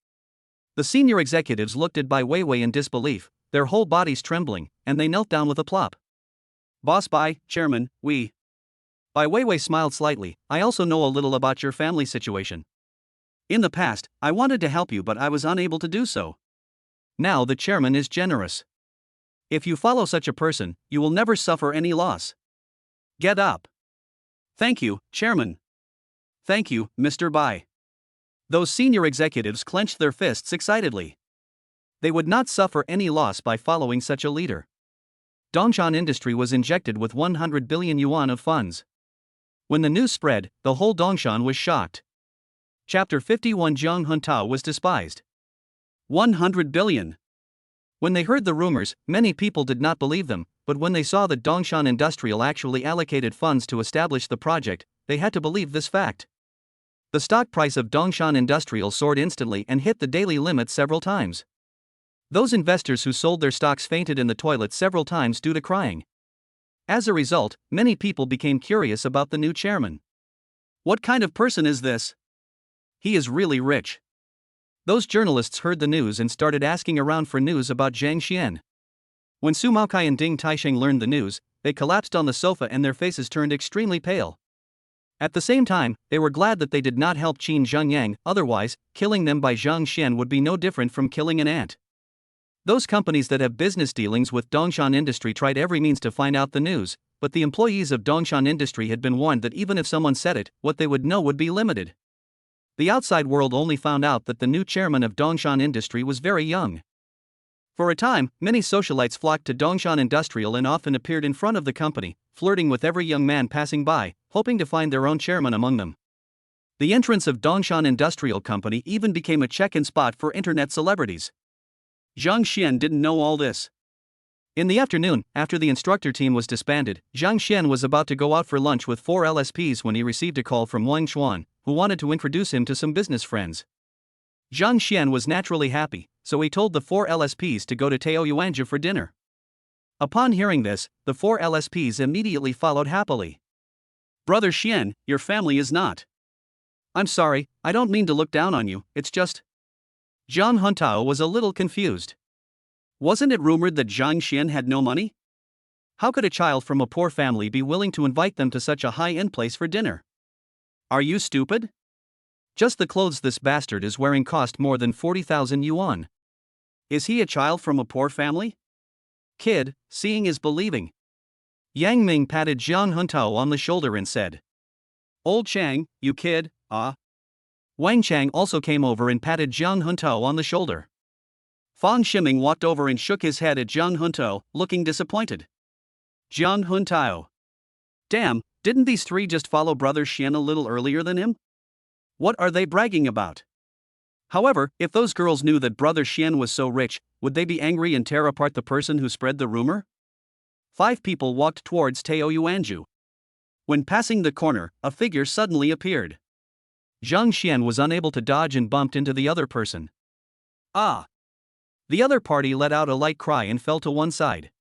The senior executives looked at Bai Weiwei in disbelief, their whole bodies trembling, and they knelt down with a plop. Boss Bai, Chairman, we. Bai Weiwei smiled slightly. I also know a little about your family situation. In the past, I wanted to help you but I was unable to do so. Now the chairman is generous. If you follow such a person, you will never suffer any loss. Get up. Thank you, Chairman. Thank you, Mr. Bai. Those senior executives clenched their fists excitedly. They would not suffer any loss by following such a leader. Dongshan Industry was injected with 100 billion yuan of funds. When the news spread, the whole Dongshan was shocked. Chapter 51 Zhang Huntao was despised. 100 billion. When they heard the rumors, many people did not believe them, but when they saw that Dongshan Industrial actually allocated funds to establish the project, they had to believe this fact. The stock price of Dongshan Industrial soared instantly and hit the daily limit several times. Those investors who sold their stocks fainted in the toilet several times due to crying. As a result, many people became curious about the new chairman. What kind of person is this? He is really rich. Those journalists heard the news and started asking around for news about Zhang Xian. When Su Maokai and Ding Taisheng learned the news, they collapsed on the sofa and their faces turned extremely pale. At the same time, they were glad that they did not help Qin Zhengyang, otherwise, killing them by Zhang Xian would be no different from killing an ant. Those companies that have business dealings with Dongshan Industry tried every means to find out the news, but the employees of Dongshan Industry had been warned that even if someone said it, what they would know would be limited. The outside world only found out that the new chairman of Dongshan Industry was very young. For a time, many socialites flocked to Dongshan Industrial and often appeared in front of the company, flirting with every young man passing by, hoping to find their own chairman among them. The entrance of Dongshan Industrial Company even became a check-in spot for internet celebrities. Zhang Xian didn't know all this. In the afternoon, after the instructor team was disbanded, Zhang Xian was about to go out for lunch with 4 LSPs when he received a call from Wang Xuan, who wanted to introduce him to some business friends. Zhang Xian was naturally happy, so he told the 4 LSPs to go to Taoyuanji for dinner. Upon hearing this, the 4 LSPs immediately followed happily. Brother Xian, your family is not. I'm sorry, I don't mean to look down on you, it's just. Zhang Huntao was a little confused. Wasn't it rumored that Zhang Xian had no money? How could a child from a poor family be willing to invite them to such a high-end place for dinner? Are you stupid? Just the clothes this bastard is wearing cost more than 40,000 yuan. Is he a child from a poor family? Kid, seeing is believing. Yang Ming patted Zhang Huntao on the shoulder and said, Old Chang, you kid, Wang Chang also came over and patted Jiang Huntao on the shoulder. Fang Shiming walked over and shook his head at Jiang Huntao, looking disappointed. Jiang Huntao. Damn, didn't these three just follow Brother Xian a little earlier than him? What are they bragging about? However, if those girls knew that Brother Xian was so rich, would they be angry and tear apart the person who spread the rumor? 5 people walked towards Tao Yuanju. When passing the corner, a figure suddenly appeared. Zhang Xian was unable to dodge and bumped into the other person. Ah! The other party let out a light cry and fell to one side.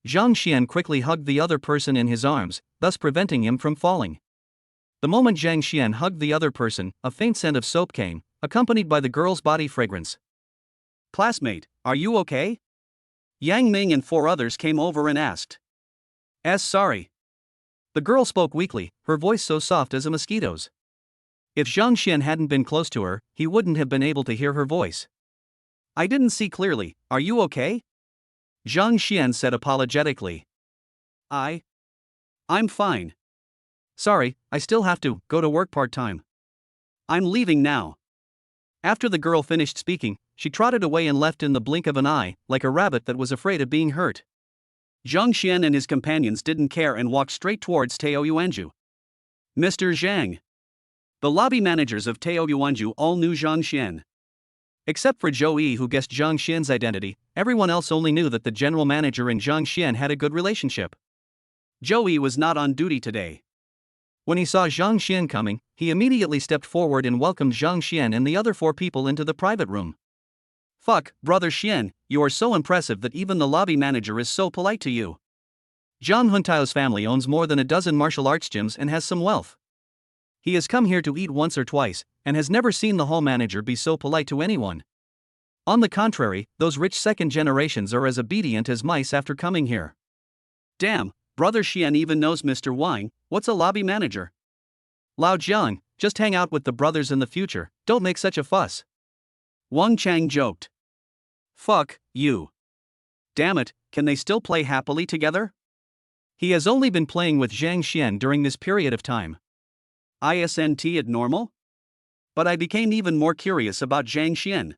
Zhang Xian quickly hugged the other person in his arms, thus preventing him from falling. The moment Zhang Xian hugged the other person, a faint scent of soap came, accompanied by the girl's body fragrance. Classmate, are you okay? Yang Ming and 4 others came over and asked. Sorry. The girl spoke weakly, her voice so soft as a mosquito's. If Zhang Xian hadn't been close to her, he wouldn't have been able to hear her voice. I didn't see clearly, are you okay? Zhang Xian said apologetically. I'm fine. Sorry, I still have to go to work part-time. I'm leaving now. After the girl finished speaking, she trotted away and left in the blink of an eye, like a rabbit that was afraid of being hurt. Zhang Xian and his companions didn't care and walked straight towards Tao Yuanju. Mr. Zhang. The lobby managers of Tao Yuanju all knew Zhang Xian. Except for Zhou Yi, who guessed Zhang Xian's identity, everyone else only knew that the general manager and Zhang Xian had a good relationship. Zhou Yi was not on duty today. When he saw Zhang Xian coming, he immediately stepped forward and welcomed Zhang Xian and the other 4 people into the private room. Fuck, Brother Xian, you are so impressive that even the lobby manager is so polite to you. Zhang Huntao's family owns more than a dozen martial arts gyms and has some wealth. He has come here to eat once or twice, and has never seen the hall manager be so polite to anyone. On the contrary, those rich second generations are as obedient as mice after coming here. Damn, Brother Xian even knows Mr. Wang. What's a lobby manager? Lao Jiang, just hang out with the brothers in the future, don't make such a fuss. Wang Chang joked. Fuck you. Damn it, can they still play happily together? He has only been playing with Zhang Xian during this period of time. Isn't it normal? But I became even more curious about Zhang Xian.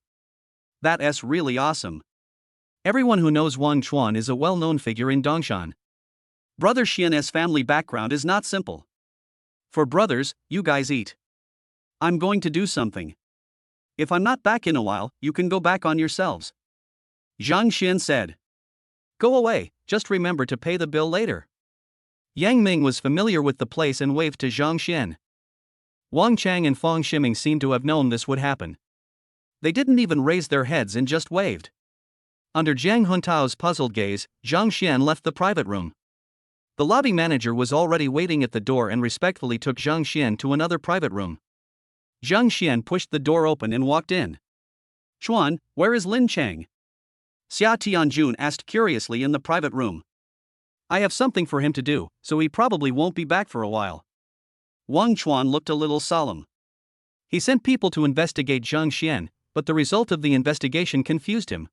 That's really awesome. Everyone who knows Wang Chuan is a well-known figure in Dongshan. Brother Xian's family background is not simple. For brothers, you guys eat. I'm going to do something. If I'm not back in a while, you can go back on yourselves. Zhang Xian said. Go away, just remember to pay the bill later. Yang Ming was familiar with the place and waved to Zhang Xian. Wang Chang and Fang Shiming seemed to have known this would happen. They didn't even raise their heads and just waved. Under Jiang Huntao's puzzled gaze, Zhang Xian left the private room. The lobby manager was already waiting at the door and respectfully took Zhang Xian to another private room. Zhang Xian pushed the door open and walked in. Chuan, where is Lin Cheng? Xia Tianjun asked curiously in the private room. I have something for him to do, so he probably won't be back for a while. Wang Chuan looked a little solemn. He sent people to investigate Zhang Xian, but the result of the investigation confused him.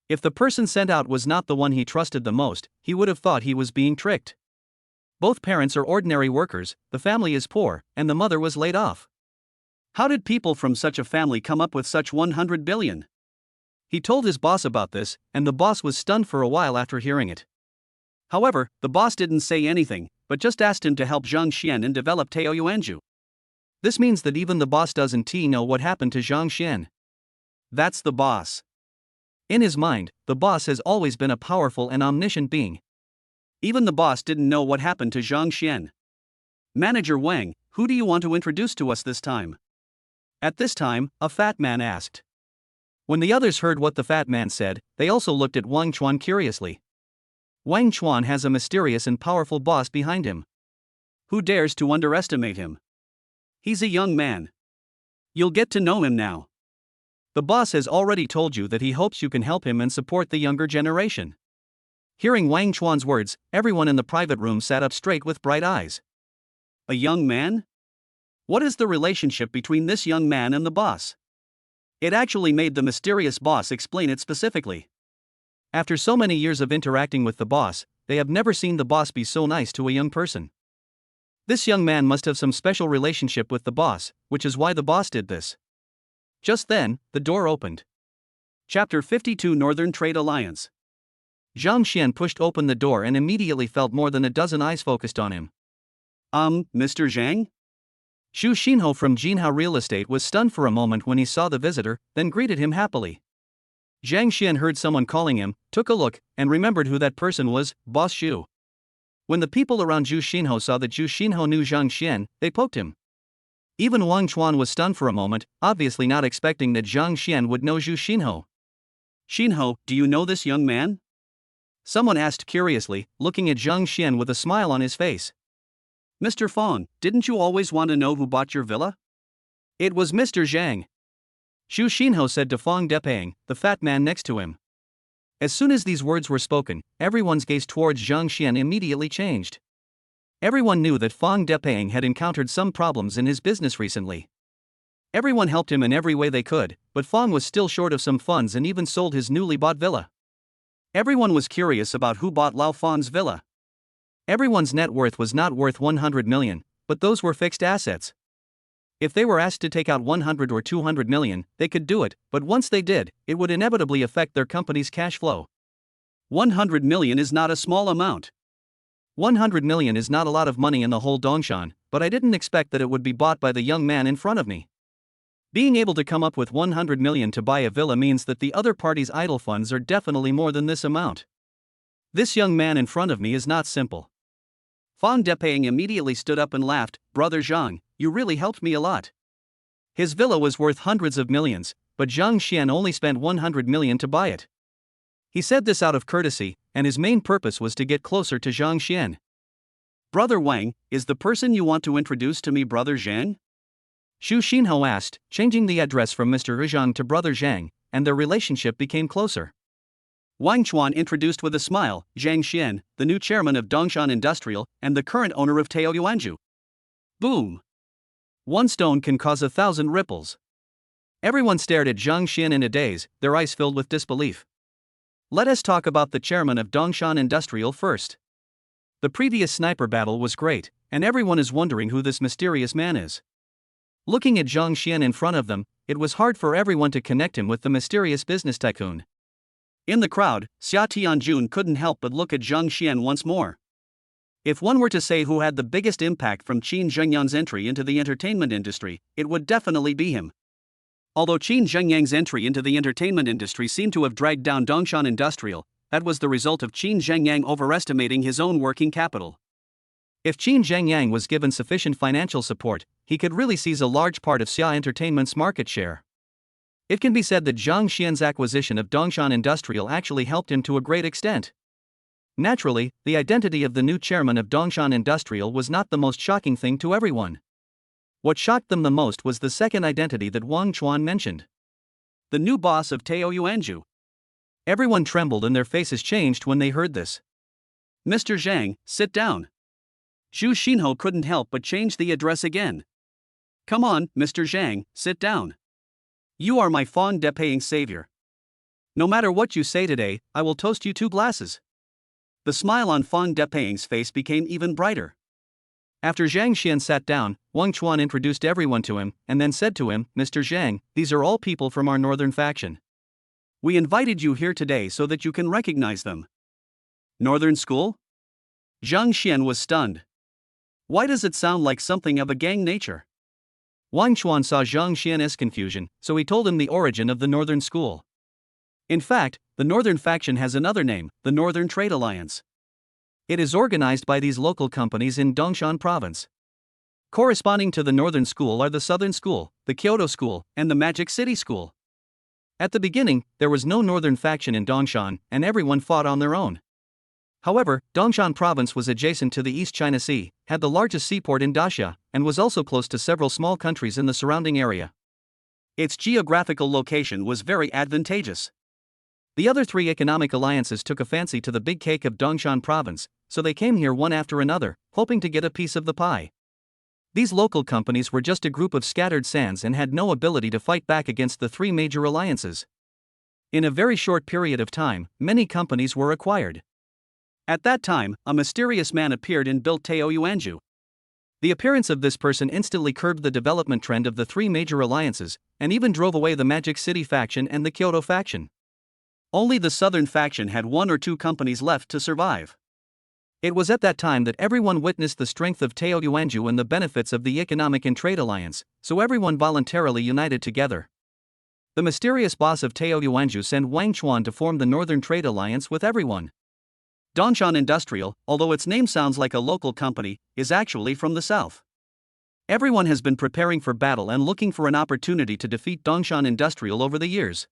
If the person sent out was not the one he trusted the most, he would have thought he was being tricked. Both parents are ordinary workers, the family is poor, and the mother was laid off. How did people from such a family come up with such 100 billion? He told his boss about this, and the boss was stunned for a while after hearing it. However, the boss didn't say anything, but just asked him to help Zhang Xian and develop Tao Yuanju. This means that even the boss doesn't know what happened to Zhang Xian. That's the boss. In his mind, the boss has always been a powerful and omniscient being. Even the boss didn't know what happened to Zhang Xian. Manager Wang, who do you want to introduce to us this time? At this time, a fat man asked. When the others heard what the fat man said, they also looked at Wang Chuan curiously. Wang Chuan has a mysterious and powerful boss behind him. Who dares to underestimate him? He's a young man. You'll get to know him now. The boss has already told you that he hopes you can help him and support the younger generation. Hearing Wang Chuan's words, everyone in the private room sat up straight with bright eyes. A young man? What is the relationship between this young man and the boss? It actually made the mysterious boss explain it specifically. After so many years of interacting with the boss, they have never seen the boss be so nice to a young person. This young man must have some special relationship with the boss, which is why the boss did this. Just then, the door opened. Chapter 52 Northern Trade Alliance. Zhang Xian pushed open the door and immediately felt more than a dozen eyes focused on him. Mr. Zhang? Xu Xinhou from Jinhao Real Estate was stunned for a moment when he saw the visitor, then greeted him happily. Zhang Xian heard someone calling him, took a look, and remembered who that person was, Boss Xu. When the people around Xu Xinhou saw that Xu Xinhou knew Zhang Xian, they poked him. Even Wang Chuan was stunned for a moment, obviously not expecting that Zhang Xian would know Xu Xinhou. Xinhou, do you know this young man? Someone asked curiously, looking at Zhang Xian with a smile on his face. Mr. Fong, didn't you always want to know who bought your villa? It was Mr. Zhang. Xu Xinhou said to Fong Depaying, the fat man next to him. As soon as these words were spoken, everyone's gaze towards Zhang Xian immediately changed. Everyone knew that Fong Depaying had encountered some problems in his business recently. Everyone helped him in every way they could, but Fong was still short of some funds and even sold his newly bought villa. Everyone was curious about who bought Lao Fong's villa. Everyone's net worth was not worth 100 million, but those were fixed assets. If they were asked to take out 100 or 200 million, they could do it, but once they did, it would inevitably affect their company's cash flow. 100 million is not a small amount. 100 million is not a lot of money in the whole Dongshan, but I didn't expect that it would be bought by the young man in front of me. Being able to come up with 100 million to buy a villa means that the other party's idle funds are definitely more than this amount. This young man in front of me is not simple. Fong Depaying immediately stood up and laughed, Brother Zhang, you really helped me a lot. His villa was worth hundreds of millions, but Zhang Xian only spent 100 million to buy it. He said this out of courtesy, and his main purpose was to get closer to Zhang Xian. Brother Wang, is the person you want to introduce to me Brother Zhang? Xu Xinhou asked, changing the address from Mr. Zhang to Brother Zhang, and their relationship became closer. Wang Chuan introduced with a smile, Zhang Xian, the new chairman of Dongshan Industrial, and the current owner of Tao Yuanju. Boom! One stone can cause 1,000 ripples. Everyone stared at Zhang Xian in a daze, their eyes filled with disbelief. Let us talk about the chairman of Dongshan Industrial first. The previous sniper battle was great, and everyone is wondering who this mysterious man is. Looking at Zhang Xian in front of them, it was hard for everyone to connect him with the mysterious business tycoon. In the crowd, Xia Tianjun couldn't help but look at Zhang Xian once more. If one were to say who had the biggest impact from Qin Zhengyang's entry into the entertainment industry, it would definitely be him. Although Qin Zhengyang's entry into the entertainment industry seemed to have dragged down Dongshan Industrial, that was the result of Qin Zhengyang overestimating his own working capital. If Qin Zhengyang was given sufficient financial support, he could really seize a large part of Xia Entertainment's market share. It can be said that Zhang Xian's acquisition of Dongshan Industrial actually helped him to a great extent. Naturally, the identity of the new chairman of Dongshan Industrial was not the most shocking thing to everyone. What shocked them the most was the second identity that Wang Chuan mentioned. The new boss of Tao Yuanju. Everyone trembled and their faces changed when they heard this. Mr. Zhang, sit down. Xu Xinhou couldn't help but change the address again. Come on, Mr. Zhang, sit down. You are my Fong Depaying savior. No matter what you say today, I will toast you 2 glasses. The smile on Fong Depaying's face became even brighter. After Zhang Xian sat down, Wang Chuan introduced everyone to him, and then said to him, Mr. Zhang, these are all people from our northern faction. We invited you here today so that you can recognize them. Northern school? Zhang Xian was stunned. Why does it sound like something of a gang nature? Wang Chuan saw Zhang Xian's confusion, so he told him the origin of the northern school. In fact, the northern faction has another name, the Northern Trade Alliance. It is organized by these local companies in Dongshan province. Corresponding to the northern school are the southern school, the Kyoto school, and the Magic City school. At the beginning, there was no northern faction in Dongshan, and everyone fought on their own. However, Dongshan province was adjacent to the East China Sea, had the largest seaport in Daxia, and was also close to several small countries in the surrounding area. Its geographical location was very advantageous. The other 3 economic alliances took a fancy to the big cake of Dongshan province, so they came here one after another, hoping to get a piece of the pie. These local companies were just a group of scattered sands and had no ability to fight back against the 3 major alliances. In a very short period of time, many companies were acquired. At that time, a mysterious man appeared and built Tao Yuanju. The appearance of this person instantly curbed the development trend of the three major alliances, and even drove away the Magic City faction and the Kyoto faction. Only the southern faction had one or two companies left to survive. It was at that time that everyone witnessed the strength of Taoyuanju and the benefits of the Economic and Trade Alliance, so everyone voluntarily united together. The mysterious boss of Taoyuanju sent Wang Chuan to form the Northern Trade Alliance with everyone. Dongshan Industrial, although its name sounds like a local company, is actually from the south. Everyone has been preparing for battle and looking for an opportunity to defeat Dongshan Industrial over the years.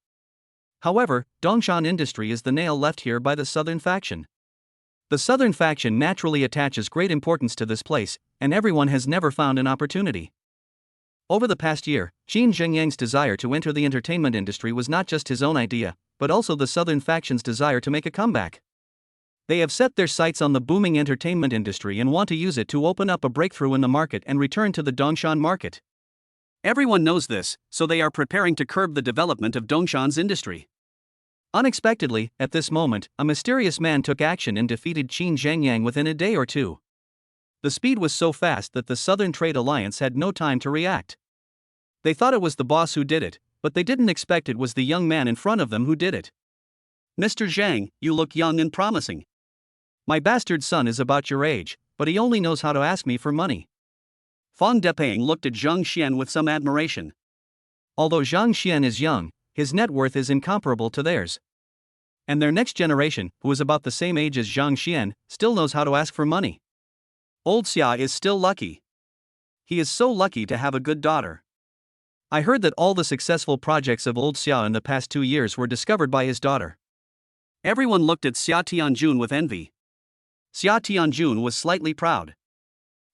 However, Dongshan Industry is the nail left here by the southern faction. The southern faction naturally attaches great importance to this place, and everyone has never found an opportunity. Over the past year, Qin Zhengyang's desire to enter the entertainment industry was not just his own idea, but also the southern faction's desire to make a comeback. They have set their sights on the booming entertainment industry and want to use it to open up a breakthrough in the market and return to the Dongshan market. Everyone knows this, so they are preparing to curb the development of Dongshan's industry. Unexpectedly, at this moment, a mysterious man took action and defeated Qin Zhengyang within a day or two. The speed was so fast that the Southern Trade Alliance had no time to react. They thought it was the boss who did it, but they didn't expect it was the young man in front of them who did it. "Mr. Zhang, you look young and promising. My bastard son is about your age, but he only knows how to ask me for money." Fang Depeng looked at Zhang Xian with some admiration. Although Zhang Xian is young, his net worth is incomparable to theirs. And their next generation, who is about the same age as Zhang Xian, still knows how to ask for money. Old Xia is still lucky. He is so lucky to have a good daughter. I heard that all the successful projects of old Xia in the past 2 years were discovered by his daughter. Everyone looked at Xia Tianjun with envy. Xia Tianjun was slightly proud.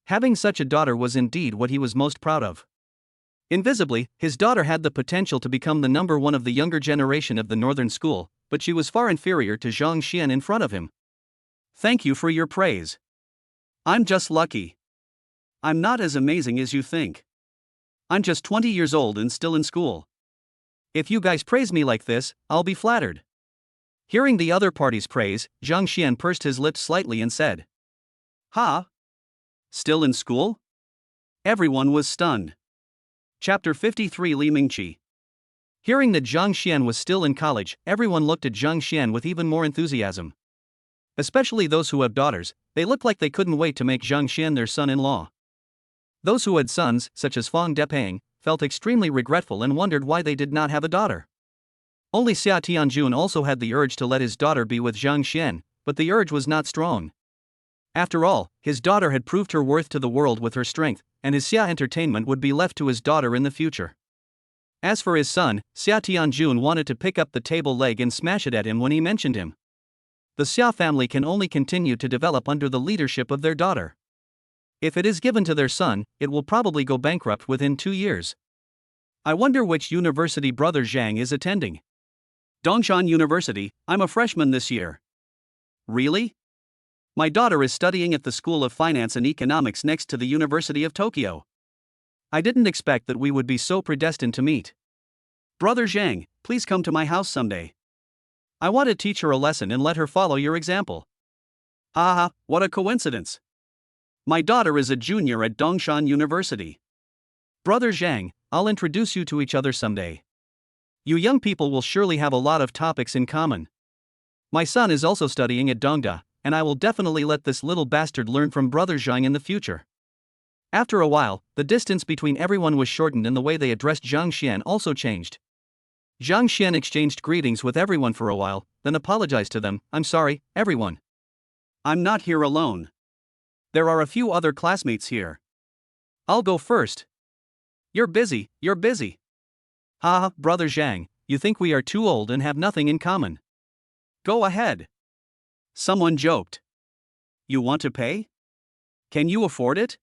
Having such a daughter was indeed what he was most proud of. Invisibly, his daughter had the potential to become the number one of the younger generation of the northern school, but she was far inferior to Zhang Xian in front of him. "Thank you for your praise. I'm just lucky. I'm not as amazing as you think. I'm just 20 years old and still in school. If you guys praise me like this, I'll be flattered." Hearing the other party's praise, Zhang Xian pursed his lips slightly and said, "Ha? Still in school?" Everyone was stunned. Chapter 53 Li Mingqi. Hearing that Zhang Xian was still in college, everyone looked at Zhang Xian with even more enthusiasm. Especially those who have daughters, they looked like they couldn't wait to make Zhang Xian their son-in-law. Those who had sons, such as Fang Depeng, felt extremely regretful and wondered why they did not have a daughter. Only Xia Tianjun also had the urge to let his daughter be with Zhang Xian, but the urge was not strong. After all, his daughter had proved her worth to the world with her strength, and his Xia entertainment would be left to his daughter in the future. As for his son, Xia Tianjun wanted to pick up the table leg and smash it at him when he mentioned him. The Xia family can only continue to develop under the leadership of their daughter. If it is given to their son, it will probably go bankrupt within 2 years. I wonder which university brother Zhang is attending. Dongshan University. I'm a freshman this year. Really? My daughter is studying at the School of Finance and Economics next to the University of Tokyo. I didn't expect that we would be so predestined to meet. Brother Zhang, please come to my house someday. I want to teach her a lesson and let her follow your example. Ah, what a coincidence. My daughter is a junior at Dongshan University. Brother Zhang, I'll introduce you to each other someday. You young people will surely have a lot of topics in common. My son is also studying at Dongda, and I will definitely let this little bastard learn from Brother Zhang in the future. After a while, the distance between everyone was shortened and the way they addressed Zhang Xian also changed. Zhang Xian exchanged greetings with everyone for a while, then apologized to them. "I'm sorry, everyone. I'm not here alone. There are a few other classmates here. I'll go first." You're busy. Haha, Brother Zhang, you think we are too old and have nothing in common. Go ahead. Someone joked. You want to pay? Can you afford it?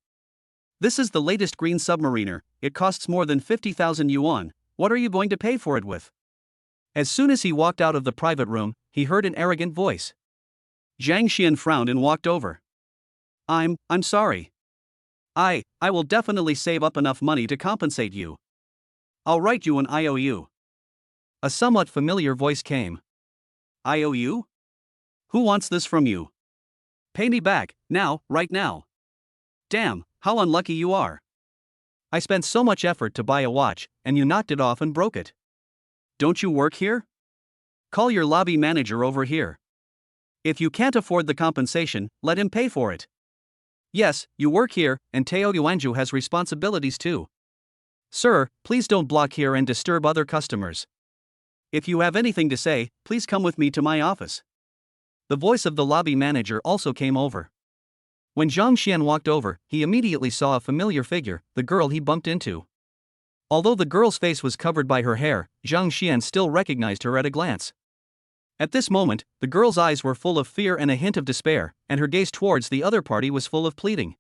This is the latest green submariner, it costs more than 50,000 yuan, what are you going to pay for it with? As soon as he walked out of the private room, he heard an arrogant voice. Zhang Xian frowned and walked over. I'm sorry. I will definitely save up enough money to compensate you. I'll write you an IOU. A somewhat familiar voice came. IOU? Who wants this from you? Pay me back, now, right now. Damn, How unlucky you are. I spent so much effort to buy a watch, and you knocked it off and broke it. Don't you work here? Call your lobby manager over here. If you can't afford the compensation, let him pay for it. Yes, you work here, and Teo Yuanju has responsibilities too. Sir, please don't block here and disturb other customers. If you have anything to say, please come with me to my office. The voice of the lobby manager also came over. When Zhang Xian walked over, he immediately saw a familiar figure, the girl he bumped into. Although the girl's face was covered by her hair, Zhang Xian still recognized her at a glance. At this moment, the girl's eyes were full of fear and a hint of despair, and her gaze towards the other party was full of pleading.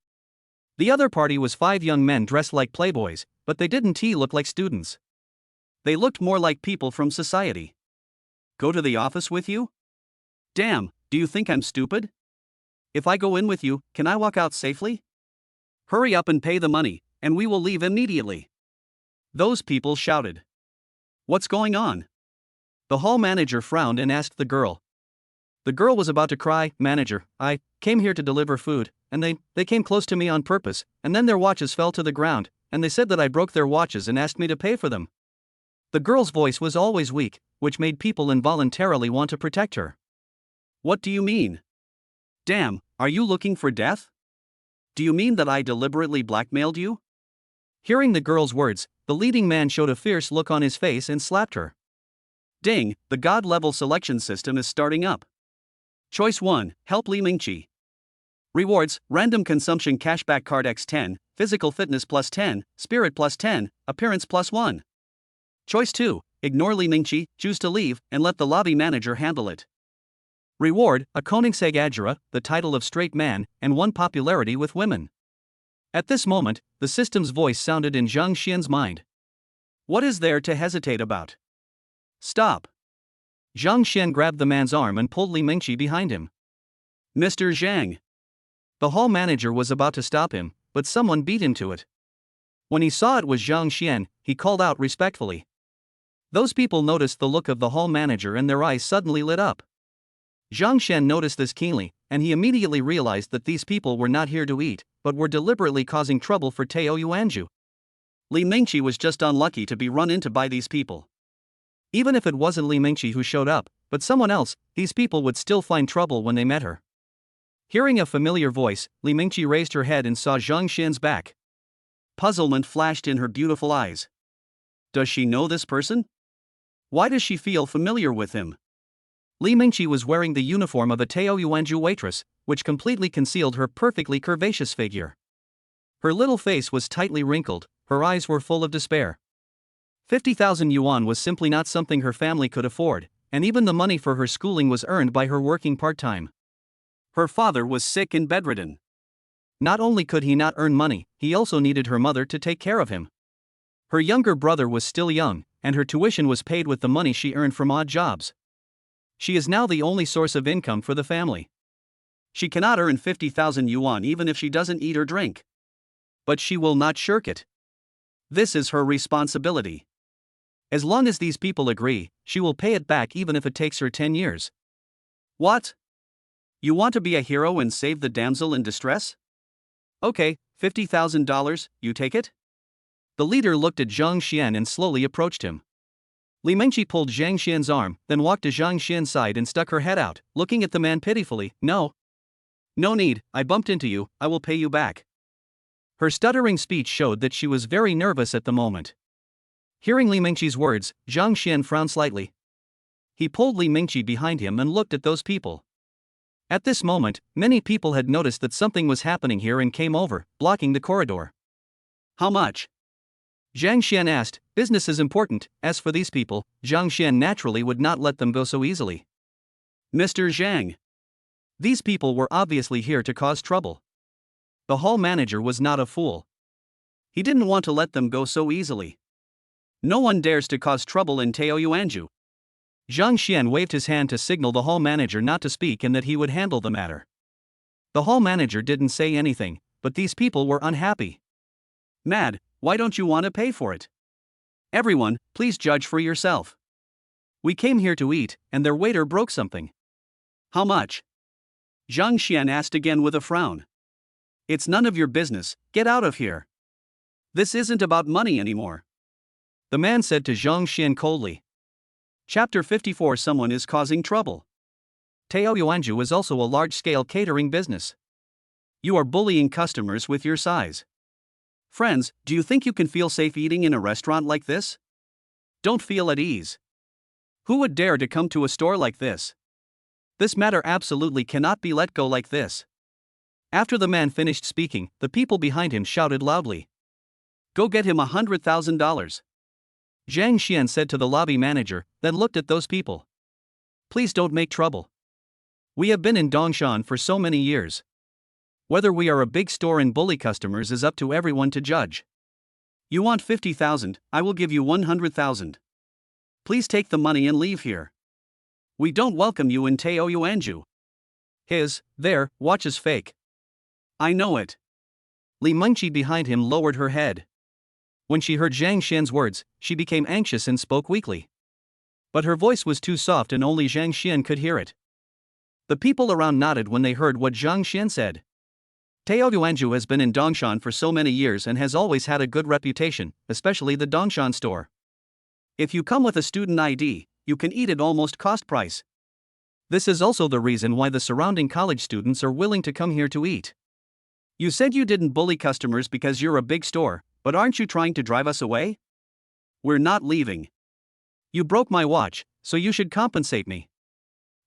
The other party was 5 young men dressed like playboys, but they didn't look like students. They looked more like people from society. Go to the office with you? Damn, do you think I'm stupid? If I go in with you, can I walk out safely? Hurry up and pay the money, and we will leave immediately. Those people shouted. What's going on? The hall manager frowned and asked the girl. The girl was about to cry. Manager, I came here to deliver food, and they came close to me on purpose, and then their watches fell to the ground, and they said that I broke their watches and asked me to pay for them. The girl's voice was always weak, which made people involuntarily want to protect her. What do you mean? Damn, are you looking for death? Do you mean that I deliberately blackmailed you? Hearing the girl's words, the leading man showed a fierce look on his face and slapped her. Ding, the God-level selection system is starting up. Choice 1, help Li Mingqi. Rewards, random consumption cashback card x10, physical fitness plus 10, spirit plus 10, appearance plus 1. Choice 2, ignore Li Mingqi, choose to leave, and let the lobby manager handle it. Reward, a Koenigsegg Agera, the title of straight man, and 1 popularity with women. At this moment, the system's voice sounded in Zhang Xian's mind. What is there to hesitate about? Stop. Zhang Xian grabbed the man's arm and pulled Li Mingqi behind him. Mr. Zhang. The hall manager was about to stop him, but someone beat him to it. When he saw it was Zhang Xian, he called out respectfully. Those people noticed the look of the hall manager and their eyes suddenly lit up. Zhang Xian noticed this keenly, and he immediately realized that these people were not here to eat, but were deliberately causing trouble for Teo Yuanju. Li Mingqi was just unlucky to be run into by these people. Even if it wasn't Li Mingqi who showed up, but someone else, these people would still find trouble when they met her. Hearing a familiar voice, Li Mingqi raised her head and saw Zhang Xian's back. Puzzlement flashed in her beautiful eyes. Does she know this person? Why does she feel familiar with him? Li Mingqi was wearing the uniform of a Teo Yuanju waitress, which completely concealed her perfectly curvaceous figure. Her little face was tightly wrinkled, her eyes were full of despair. 50,000 yuan was simply not something her family could afford, and even the money for her schooling was earned by her working part-time. Her father was sick and bedridden. Not only could he not earn money, he also needed her mother to take care of him. Her younger brother was still young, and her tuition was paid with the money she earned from odd jobs. She is now the only source of income for the family. She cannot earn 50,000 yuan even if she doesn't eat or drink. But she will not shirk it. This is her responsibility. As long as these people agree, she will pay it back even if it takes her 10 years. What? You want to be a hero and save the damsel in distress? Okay, $50,000, you take it? The leader looked at Zhang Xian and slowly approached him. Li Mingqi pulled Zhang Xian's arm, then walked to Zhang Xian's side and stuck her head out, looking at the man pitifully. No. No need, I bumped into you, I will pay you back. Her stuttering speech showed that she was very nervous at the moment. Hearing Li Mingqi's words, Zhang Xian frowned slightly. He pulled Li Mingqi behind him and looked at those people. At this moment, many people had noticed that something was happening here and came over, blocking the corridor. How much? Zhang Xian asked. Business is important. As for these people, Zhang Xian naturally would not let them go so easily. Mr. Zhang. These people were obviously here to cause trouble. The hall manager was not a fool. He didn't want to let them go so easily. No one dares to cause trouble in Teo Yuanju. Zhang Xian waved his hand to signal the hall manager not to speak and that he would handle the matter. The hall manager didn't say anything, but these people were unhappy. Mad, why don't you want to pay for it? Everyone, please judge for yourself. We came here to eat, and their waiter broke something. How much? Zhang Xian asked again with a frown. It's none of your business, get out of here. This isn't about money anymore. The man said to Zhang Xian coldly. Chapter 54. Someone is causing trouble. Teo Yuanju is also a large-scale catering business. You are bullying customers with your size. Friends, do you think you can feel safe eating in a restaurant like this? Don't feel at ease. Who would dare to come to a store like this? This matter absolutely cannot be let go like this. After the man finished speaking, the people behind him shouted loudly. Go get him $100,000. Zhang Xian said to the lobby manager, then looked at those people. Please don't make trouble. We have been in Dongshan for so many years. Whether we are a big store and bully customers is up to everyone to judge. You want 50,000, I will give you 100,000. Please take the money and leave here. We don't welcome you in Teo Yuanju. Their watch is fake. I know it. Li Mengqi behind him lowered her head. When she heard Zhang Xian's words, she became anxious and spoke weakly. But her voice was too soft and only Zhang Xian could hear it. The people around nodded when they heard what Zhang Xian said. Teo Yuanju has been in Dongshan for so many years and has always had a good reputation, especially the Dongshan store. If you come with a student ID, you can eat at almost cost price. This is also the reason why the surrounding college students are willing to come here to eat. You said you didn't bully customers because you're a big store, but aren't you trying to drive us away? We're not leaving. You broke my watch, so you should compensate me.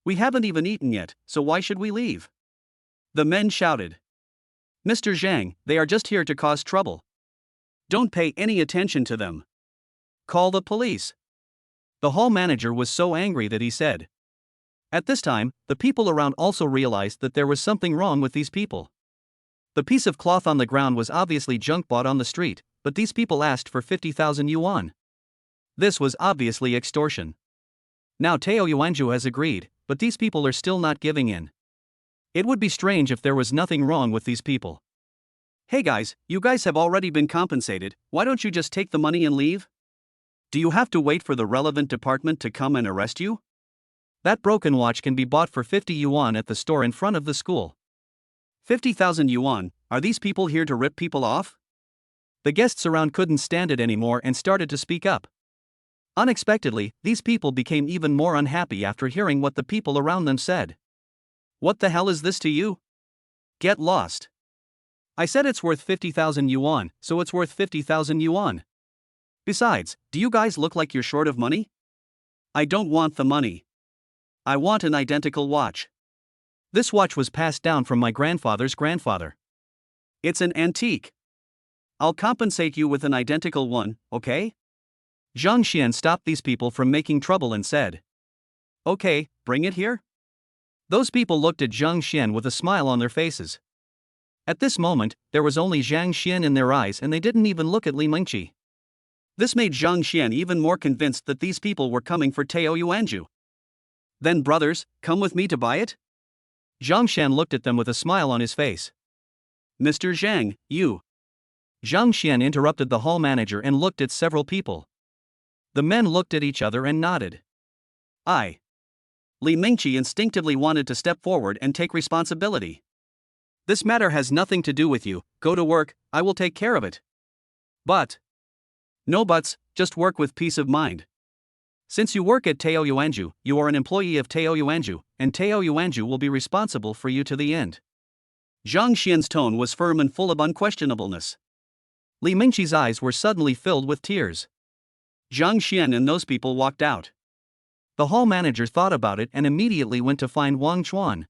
We haven't even eaten yet, so why should we leave? The men shouted. Mr. Zhang, they are just here to cause trouble. Don't pay any attention to them. Call the police. The hall manager was so angry that he said. At this time, the people around also realized that there was something wrong with these people. The piece of cloth on the ground was obviously junk bought on the street, but these people asked for 50,000 yuan. This was obviously extortion. Now Teo Yuanju has agreed, but these people are still not giving in. It would be strange if there was nothing wrong with these people. Hey guys, you guys have already been compensated, why don't you just take the money and leave? Do you have to wait for the relevant department to come and arrest you? That broken watch can be bought for 50 yuan at the store in front of the school. 50,000 yuan, are these people here to rip people off? The guests around couldn't stand it anymore and started to speak up. Unexpectedly, these people became even more unhappy after hearing what the people around them said. What the hell is this to you? Get lost. I said it's worth 50,000 yuan, so it's worth 50,000 yuan. Besides, do you guys look like you're short of money? I don't want the money. I want an identical watch. This watch was passed down from my grandfather's grandfather. It's an antique. I'll compensate you with an identical one, okay? Zhang Xian stopped these people from making trouble and said. Okay, bring it here. Those people looked at Zhang Xian with a smile on their faces. At this moment, there was only Zhang Xian in their eyes and they didn't even look at Li Mengqi. This made Zhang Xian even more convinced that these people were coming for Teo Yuanju. Then brothers, come with me to buy it? Zhang Xian looked at them with a smile on his face. Mr. Zhang, you. Zhang Xian interrupted the hall manager and looked at several people. The men looked at each other and nodded. Li Mengqi instinctively wanted to step forward and take responsibility. This matter has nothing to do with you, go to work, I will take care of it. But. No buts, just work with peace of mind. Since you work at Teo Yuanju, you are an employee of Teo Yuanju, and Teo Yuanju will be responsible for you to the end. Zhang Xian's tone was firm and full of unquestionableness. Li Mengqi's eyes were suddenly filled with tears. Zhang Xian and those people walked out. The hall manager thought about it and immediately went to find Wang Chuan.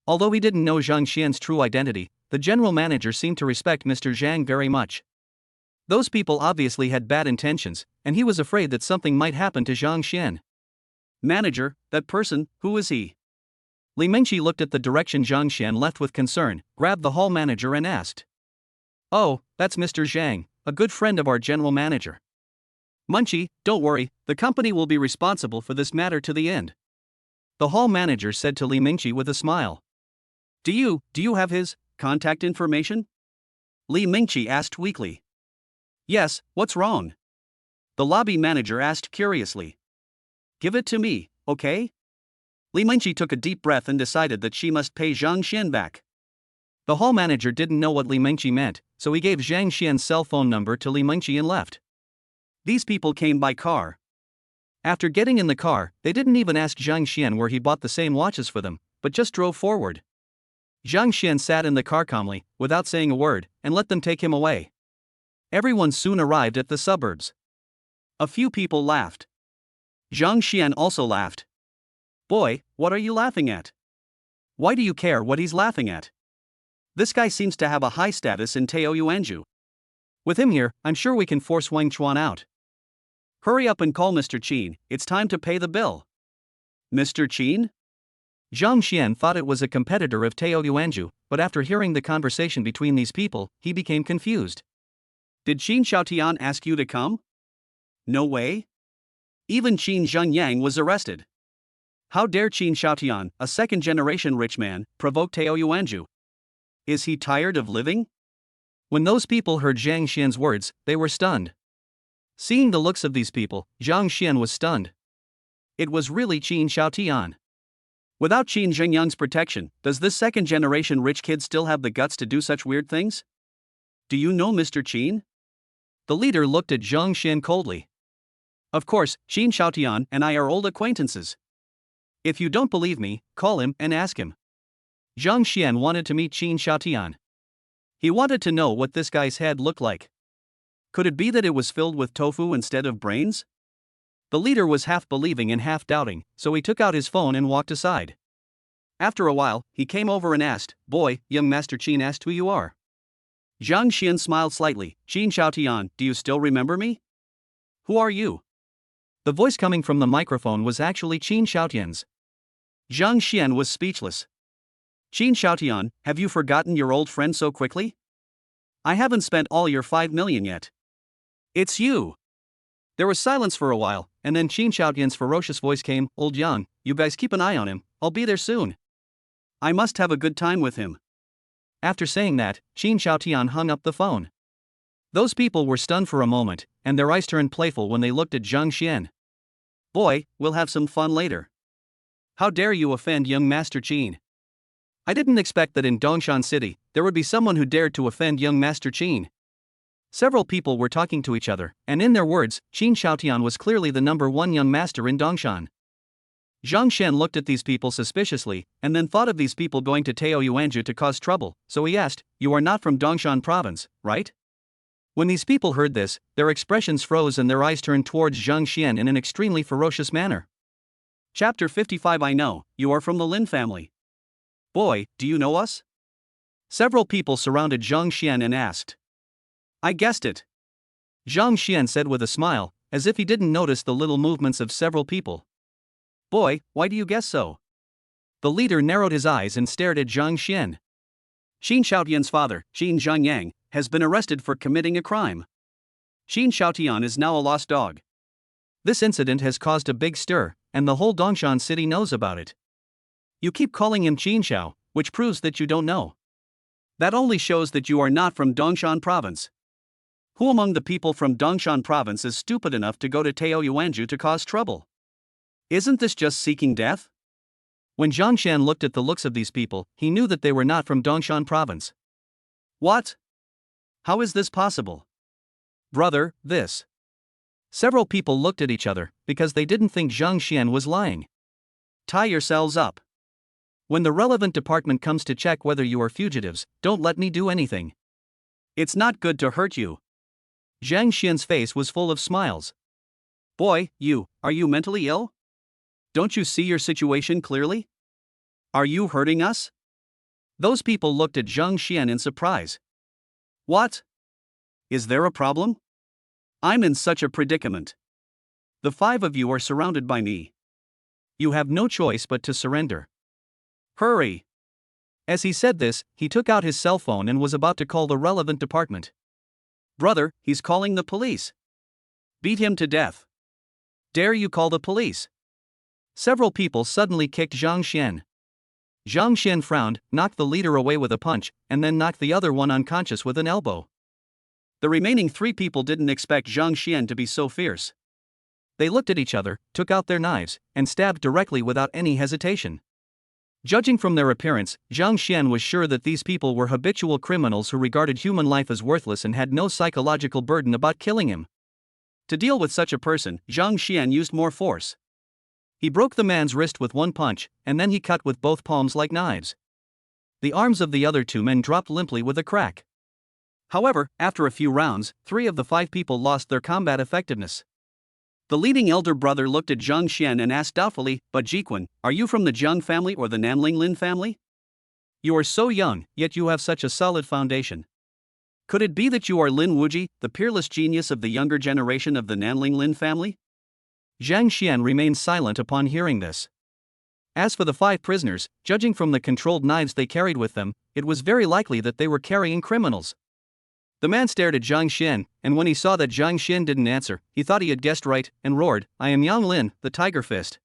Although he didn't know Zhang Xian's true identity, the general manager seemed to respect Mr. Zhang very much. Those people obviously had bad intentions, and he was afraid that something might happen to Zhang Xian. Manager, that person, who is he? Li Mengqi looked at the direction Zhang Xian left with concern, grabbed the hall manager and asked. Oh, that's Mr. Zhang, a good friend of our general manager. Mengqi, don't worry, the company will be responsible for this matter to the end. The hall manager said to Li Mengqi with a smile. Do you have his contact information? Li Mengqi asked weakly. Yes, what's wrong? The lobby manager asked curiously. Give it to me, okay? Li Mengqi took a deep breath and decided that she must pay Zhang Xian back. The hall manager didn't know what Li Mengqi meant, so he gave Zhang Xian's cell phone number to Li Mengqi and left. These people came by car. After getting in the car, they didn't even ask Zhang Xian where he bought the same watches for them, but just drove forward. Zhang Xian sat in the car calmly, without saying a word, and let them take him away. Everyone soon arrived at the suburbs. A few people laughed. Zhang Xian also laughed. Boy, what are you laughing at? Why do you care what he's laughing at? This guy seems to have a high status in Taoyuanju. With him here, I'm sure we can force Wang Chuan out. Hurry up and call Mr. Qin, it's time to pay the bill. Mr. Qin? Zhang Xian thought it was a competitor of Taoyuanju, but after hearing the conversation between these people, he became confused. Did Qin Xiaotian ask you to come? No way. Even Qin Zhengyang was arrested. How dare Qin Xiaotian, a second-generation rich man, provoke Taoyuanju? Is he tired of living? When those people heard Zhang Xian's words, they were stunned. Seeing the looks of these people, Zhang Xian was stunned. It was really Qin Xiaotian. Without Qin Zhengyang's protection, does this second-generation rich kid still have the guts to do such weird things? Do you know Mr. Qin? The leader looked at Zhang Xian coldly. Of course, Qin Xiaotian and I are old acquaintances. If you don't believe me, call him and ask him. Zhang Xian wanted to meet Qin Xiaotian. He wanted to know what this guy's head looked like. Could it be that it was filled with tofu instead of brains? The leader was half believing and half doubting, so he took out his phone and walked aside. After a while, he came over and asked, Boy, young Master Qin asked who you are. Zhang Xian smiled slightly. Qin Xiaotian, do you still remember me? Who are you? The voice coming from the microphone was actually Qin Xiaotian's. Zhang Xian was speechless. Qin Xiaotian, have you forgotten your old friend so quickly? I haven't spent all your 5 million yet. It's you. There was silence for a while, and then Qin Xiaotian's ferocious voice came, Old Yang, you guys keep an eye on him, I'll be there soon. I must have a good time with him. After saying that, Qin Xiaotian hung up the phone. Those people were stunned for a moment, and their eyes turned playful when they looked at Zhang Xian. Boy, we'll have some fun later. How dare you offend young Master Qin? I didn't expect that in Dongshan City, there would be someone who dared to offend young Master Qin. Several people were talking to each other, and in their words, Qin Xiaotian was clearly the number one young master in Dongshan. Zhang Xian looked at these people suspiciously, and then thought of these people going to Taoyuanju to cause trouble, so he asked, You are not from Dongshan province, right? When these people heard this, their expressions froze and their eyes turned towards Zhang Xian in an extremely ferocious manner. Chapter 55 I know, you are from the Lin family. Boy, do you know us? Several people surrounded Zhang Xian and asked. I guessed it. Zhang Xian said with a smile, as if he didn't notice the little movements of several people. Boy, why do you guess so? The leader narrowed his eyes and stared at Zhang Xian. Qin Xiaotian's father, Qin Zhengyang, has been arrested for committing a crime. Qin Xiaotian is now a lost dog. This incident has caused a big stir, and the whole Dongshan city knows about it. You keep calling him Qin Xiao, which proves that you don't know. That only shows that you are not from Dongshan province. Who among the people from Dongshan province is stupid enough to go to Taoyuanju to cause trouble? Isn't this just seeking death? When Zhang Xian looked at the looks of these people, he knew that they were not from Dongshan province. What? How is this possible? Brother, this. Several people looked at each other, because they didn't think Zhang Xian was lying. Tie yourselves up. When the relevant department comes to check whether you are fugitives, don't let me do anything. It's not good to hurt you. Zhang Xian's face was full of smiles. Boy, are you mentally ill? Don't you see your situation clearly? Are you hurting us? Those people looked at Zhang Xian in surprise. What? Is there a problem? I'm in such a predicament. The 5 of you are surrounded by me. You have no choice but to surrender. Hurry! As he said this, he took out his cell phone and was about to call the relevant department. Brother, he's calling the police. Beat him to death. Dare you call the police? Several people suddenly kicked Zhang Xian. Zhang Xian frowned, knocked the leader away with a punch, and then knocked the other one unconscious with an elbow. The remaining 3 people didn't expect Zhang Xian to be so fierce. They looked at each other, took out their knives, and stabbed directly without any hesitation. Judging from their appearance, Zhang Xian was sure that these people were habitual criminals who regarded human life as worthless and had no psychological burden about killing him. To deal with such a person, Zhang Xian used more force. He broke the man's wrist with one punch, and then he cut with both palms like knives. The arms of the other two men dropped limply with a crack. However, after a few rounds, 3 of the 5 people lost their combat effectiveness. The leading elder brother looked at Zhang Xian and asked doubtfully, "But Jiqun, are you from the Jiang family or the Nanling Lin family? You are so young, yet you have such a solid foundation. Could it be that you are Lin Wuji, the peerless genius of the younger generation of the Nanling Lin family?" Zhang Xian remained silent upon hearing this. As for the 5 prisoners, judging from the controlled knives they carried with them, it was very likely that they were carrying criminals. The man stared at Zhang Xian, and when he saw that Zhang Xian didn't answer, he thought he had guessed right, and roared, "I am Yang Lin, the Tiger Fist.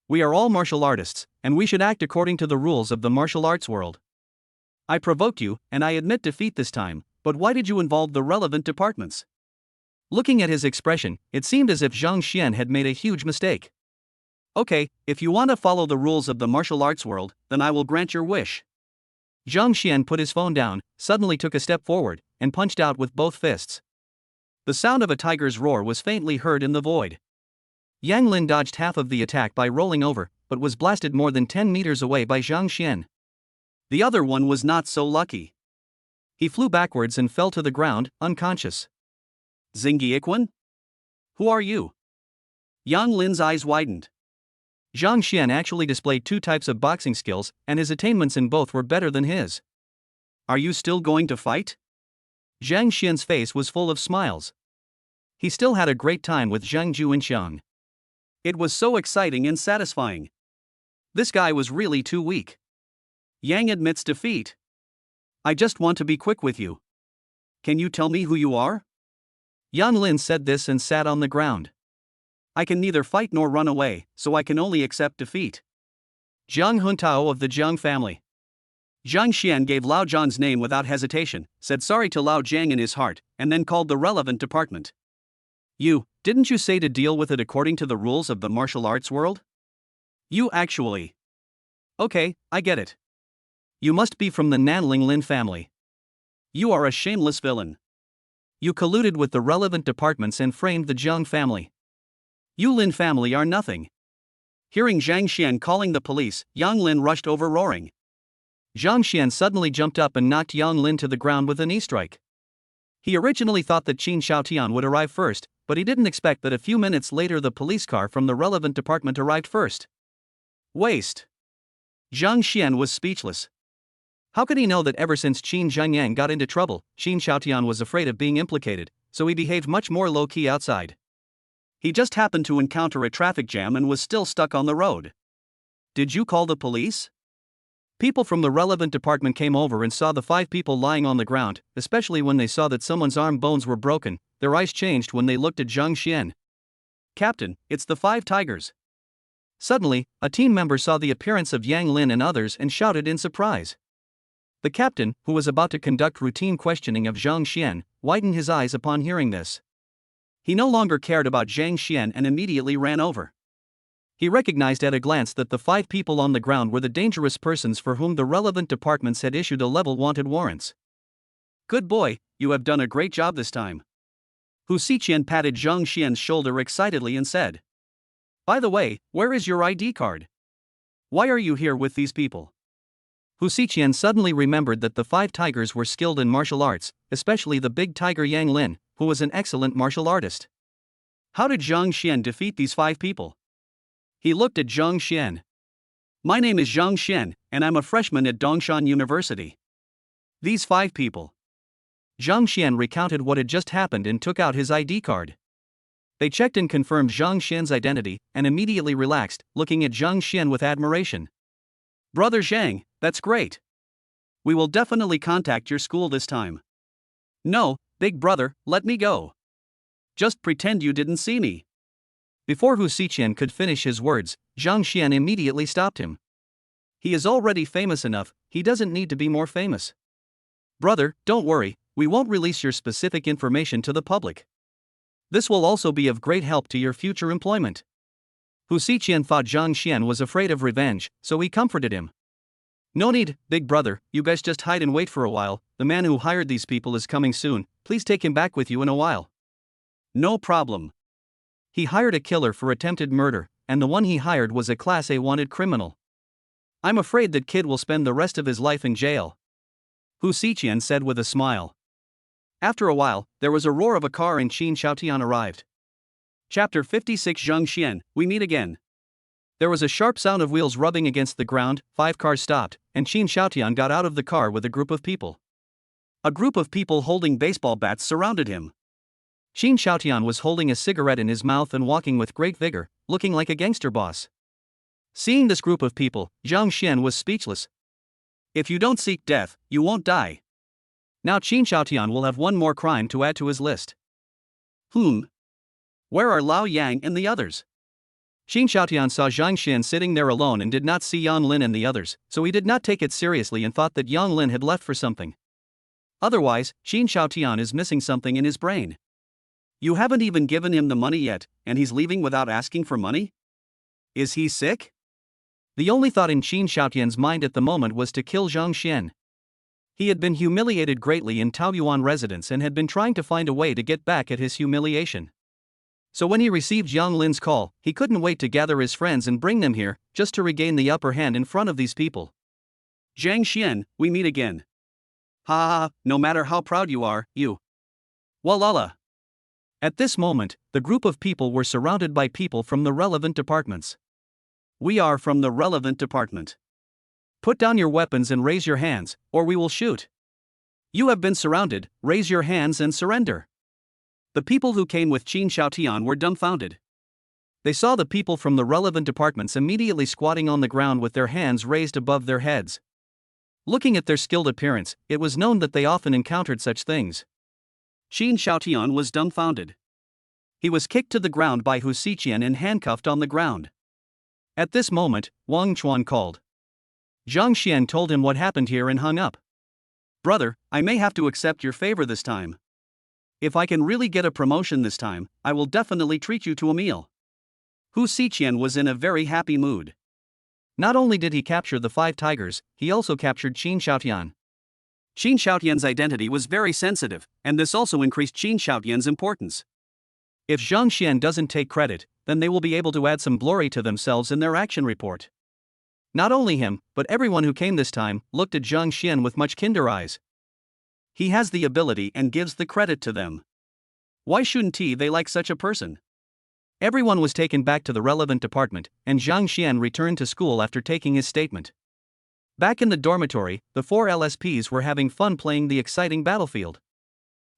We are all martial artists, and we should act according to the rules of the martial arts world. I provoked you, and I admit defeat this time, but why did you involve the relevant departments?" Looking at his expression, it seemed as if Zhang Xian had made a huge mistake. "Okay, if you want to follow the rules of the martial arts world, then I will grant your wish." Zhang Xian put his phone down, suddenly took a step forward, and punched out with both fists. The sound of a tiger's roar was faintly heard in the void. Yang Lin dodged half of the attack by rolling over, but was blasted more than 10 meters away by Zhang Xian. The other one was not so lucky. He flew backwards and fell to the ground, unconscious. "Zingyiquan? Who are you?" Yang Lin's eyes widened. Zhang Xian actually displayed 2 types of boxing skills, and his attainments in both were better than his. "Are you still going to fight?" Zhang Xian's face was full of smiles. He still had a great time with Zhang Juinxiang. It was so exciting and satisfying. This guy was really too weak. Yang admits defeat. "I just want to be quick with you. Can you tell me who you are?" Yang Lin said this and sat on the ground. "I can neither fight nor run away, so I can only accept defeat. Jiang Huntao of the Jiang family." Zhang Xian gave Lao Zhan's name without hesitation, said sorry to Lao Zhang in his heart, and then called the relevant department. Didn't you say to deal with it according to the rules of the martial arts world?" "You actually." "Okay, I get it. You must be from the Nanling Lin family. You are a shameless villain. You colluded with the relevant departments and framed the Jiang family. You Lin family are nothing." Hearing Zhang Xian calling the police, Yang Lin rushed over roaring. Zhang Xian suddenly jumped up and knocked Yang Lin to the ground with a knee strike. He originally thought that Qin Xiaotian would arrive first, but he didn't expect that a few minutes later the police car from the relevant department arrived first. Waste. Zhang Xian was speechless. How could he know that ever since Qin Zhangyang got into trouble, Qin Xiaotian was afraid of being implicated, so he behaved much more low-key outside. He just happened to encounter a traffic jam and was still stuck on the road. "Did you call the police?" People from the relevant department came over and saw the 5 people lying on the ground, especially when they saw that someone's arm bones were broken. Their eyes changed when they looked at Zhang Xian. "Captain, it's the 5 tigers." Suddenly, a team member saw the appearance of Yang Lin and others and shouted in surprise. The captain, who was about to conduct routine questioning of Zhang Xian, widened his eyes upon hearing this. He no longer cared about Zhang Xian and immediately ran over. He recognized at a glance that the 5 people on the ground were the dangerous persons for whom the relevant departments had issued a level wanted warrants. "Good boy, you have done a great job this time." Hu Xiqian patted Zhang Xian's shoulder excitedly and said, "By the way, where is your ID card? Why are you here with these people?" Hu Xiqian suddenly remembered that the 5 tigers were skilled in martial arts, especially the big tiger Yang Lin, who was an excellent martial artist. How did Zhang Xian defeat these 5 people? He looked at Zhang Xian. "My name is Zhang Xian, and I'm a freshman at Dongshan University." "These 5 people." Zhang Xian recounted what had just happened and took out his ID card. They checked and confirmed Zhang Xian's identity, and immediately relaxed, looking at Zhang Xian with admiration. "Brother Zhang, that's great. We will definitely contact your school this time." "No, big brother, let me go. Just pretend you didn't see me." Before Hu Xiqian could finish his words, Zhang Xian immediately stopped him. "He is already famous enough, he doesn't need to be more famous. Brother, don't worry, we won't release your specific information to the public. This will also be of great help to your future employment." Hu Xiqian thought Zhang Xian was afraid of revenge, so he comforted him. No need, big brother, you guys just hide and wait for a while, the man who hired these people is coming soon, please take him back with you in a while. No problem. He hired a killer for attempted murder, and the one he hired was a Class A wanted criminal. I'm afraid that kid will spend the rest of his life in jail. Hu Xiqian said with a smile. After a while, there was a roar of a car and Qin Xiaotian arrived. Chapter 56 Zhang Xian, we meet again. There was a sharp sound of wheels rubbing against the ground, 5 cars stopped, and Qin Xiaotian got out of the car with a group of people. A group of people holding baseball bats surrounded him. Qin Xiaotian was holding a cigarette in his mouth and walking with great vigor, looking like a gangster boss. Seeing this group of people, Zhang Xian was speechless. If you don't seek death, you won't die. Now Qin Xiaotian will have one more crime to add to his list. Where are Lao Yang and the others? Qin Xiaotian saw Zhang Xian sitting there alone and did not see Yang Lin and the others, so he did not take it seriously and thought that Yang Lin had left for something. Otherwise, Qin Xiaotian is missing something in his brain. You haven't even given him the money yet, and he's leaving without asking for money? Is he sick? The only thought in Qin Xiaotian's mind at the moment was to kill Zhang Xian. He had been humiliated greatly in Taoyuan residence and had been trying to find a way to get back at his humiliation. So when he received Yang Lin's call, he couldn't wait to gather his friends and bring them here, just to regain the upper hand in front of these people. Zhang Xian, we meet again. Ha ha ha, no matter how proud you are, you. Walala. At this moment, the group of people were surrounded by people from the relevant departments. We are from the relevant department. Put down your weapons and raise your hands, or we will shoot. You have been surrounded, raise your hands and surrender. The people who came with Qin Xiaotian were dumbfounded. They saw the people from the relevant departments immediately squatting on the ground with their hands raised above their heads. Looking at their skilled appearance, it was known that they often encountered such things. Qin Xiaotian was dumbfounded. He was kicked to the ground by Hu Xiqian and handcuffed on the ground. At this moment, Wang Chuan called. Zhang Xian told him what happened here and hung up. Brother, I may have to accept your favor this time. If I can really get a promotion this time, I will definitely treat you to a meal. Hu Xiqian was in a very happy mood. Not only did he capture the 5 tigers, he also captured Qin Xiaotian. Qin Xiaotian's identity was very sensitive, and this also increased Qin Xiaotian's importance. If Zhang Xian doesn't take credit, then they will be able to add some glory to themselves in their action report. Not only him, but everyone who came this time, looked at Zhang Xian with much kinder eyes. He has the ability and gives the credit to them. Why shouldn't they like such a person? Everyone was taken back to the relevant department, and Zhang Xian returned to school after taking his statement. Back in the dormitory, the 4 LSPs were having fun playing the exciting battlefield.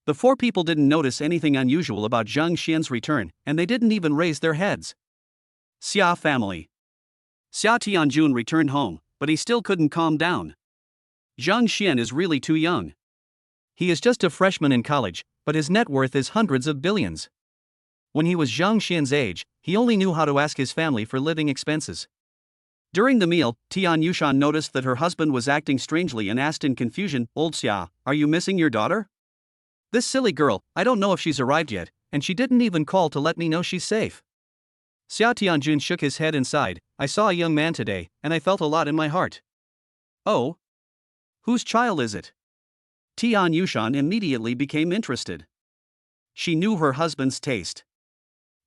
The 4 people didn't notice anything unusual about Zhang Xian's return, and they didn't even raise their heads. Xia family. Xia Tianjun returned home, but he still couldn't calm down. Zhang Xian is really too young. He is just a freshman in college, but his net worth is hundreds of billions. When he was Zhang Xian's age, he only knew how to ask his family for living expenses. During the meal, Tian Yushan noticed that her husband was acting strangely and asked in confusion, Old Xia, are you missing your daughter? This silly girl, I don't know if she's arrived yet, and she didn't even call to let me know she's safe. Xia Tianjun shook his head and sighed, I saw a young man today, and I felt a lot in my heart. Oh? Whose child is it? Tian Yushan immediately became interested. She knew her husband's taste.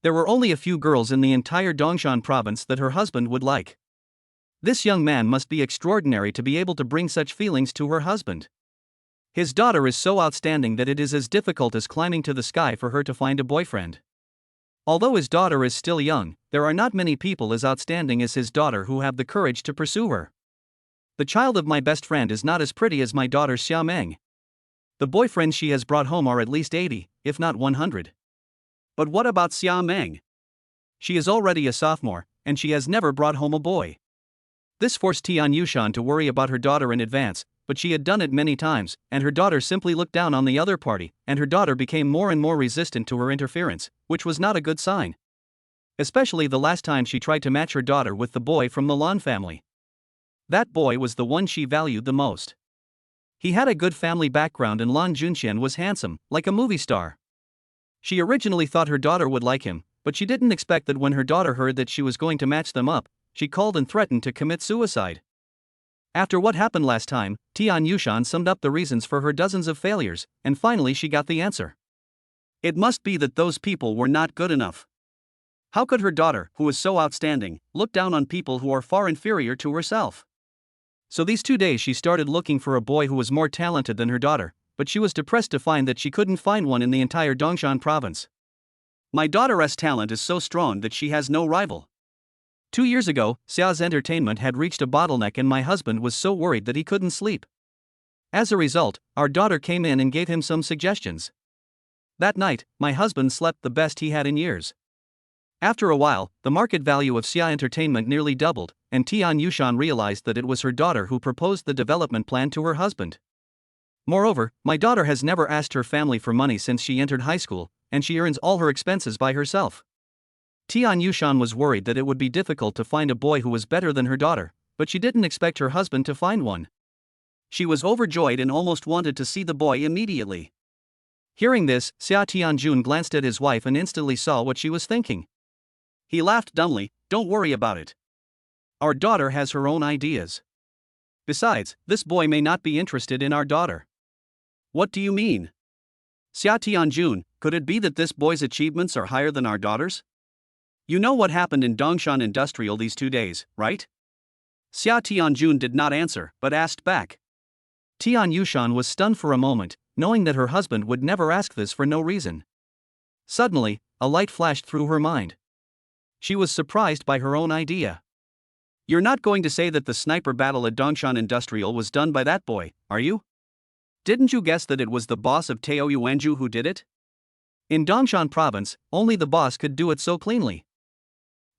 There were only a few girls in the entire Dongshan province that her husband would like. This young man must be extraordinary to be able to bring such feelings to her husband. His daughter is so outstanding that it is as difficult as climbing to the sky for her to find a boyfriend. Although his daughter is still young, there are not many people as outstanding as his daughter who have the courage to pursue her. The child of my best friend is not as pretty as my daughter Xia Meng. The boyfriends she has brought home are at least 80, if not 100. But what about Xia Meng? She is already a sophomore, and she has never brought home a boy. This forced Tian Yushan to worry about her daughter in advance, but she had done it many times, and her daughter simply looked down on the other party, and her daughter became more and more resistant to her interference, which was not a good sign. Especially the last time she tried to match her daughter with the boy from the Lan family. That boy was the one she valued the most. He had a good family background and Lan Junxian was handsome, like a movie star. She originally thought her daughter would like him, but she didn't expect that when her daughter heard that she was going to match them up, she called and threatened to commit suicide. After what happened last time, Tian Yushan summed up the reasons for her dozens of failures, and finally she got the answer. It must be that those people were not good enough. How could her daughter, who was so outstanding, look down on people who are far inferior to herself? So these 2 days she started looking for a boy who was more talented than her daughter, but she was depressed to find that she couldn't find one in the entire Dongshan province. My daughter's talent is so strong that she has no rival. 2 years ago, Xia's entertainment had reached a bottleneck and my husband was so worried that he couldn't sleep. As a result, our daughter came in and gave him some suggestions. That night, my husband slept the best he had in years. After a while, the market value of Xia Entertainment nearly doubled, and Tian Yushan realized that it was her daughter who proposed the development plan to her husband. Moreover, my daughter has never asked her family for money since she entered high school, and she earns all her expenses by herself. Tian Yushan was worried that it would be difficult to find a boy who was better than her daughter, but she didn't expect her husband to find one. She was overjoyed and almost wanted to see the boy immediately. Hearing this, Xia Tianjun glanced at his wife and instantly saw what she was thinking. He laughed dumbly. Don't worry about it. Our daughter has her own ideas. Besides, this boy may not be interested in our daughter. What do you mean? Xia Tianjun, could it be that this boy's achievements are higher than our daughter's? You know what happened in Dongshan Industrial these 2 days, right? Xia Tianjun did not answer, but asked back. Tian Yushan was stunned for a moment, knowing that her husband would never ask this for no reason. Suddenly, a light flashed through her mind. She was surprised by her own idea. You're not going to say that the sniper battle at Dongshan Industrial was done by that boy, are you? Didn't you guess that it was the boss of Tao Yuanju who did it? In Dongshan province, only the boss could do it so cleanly.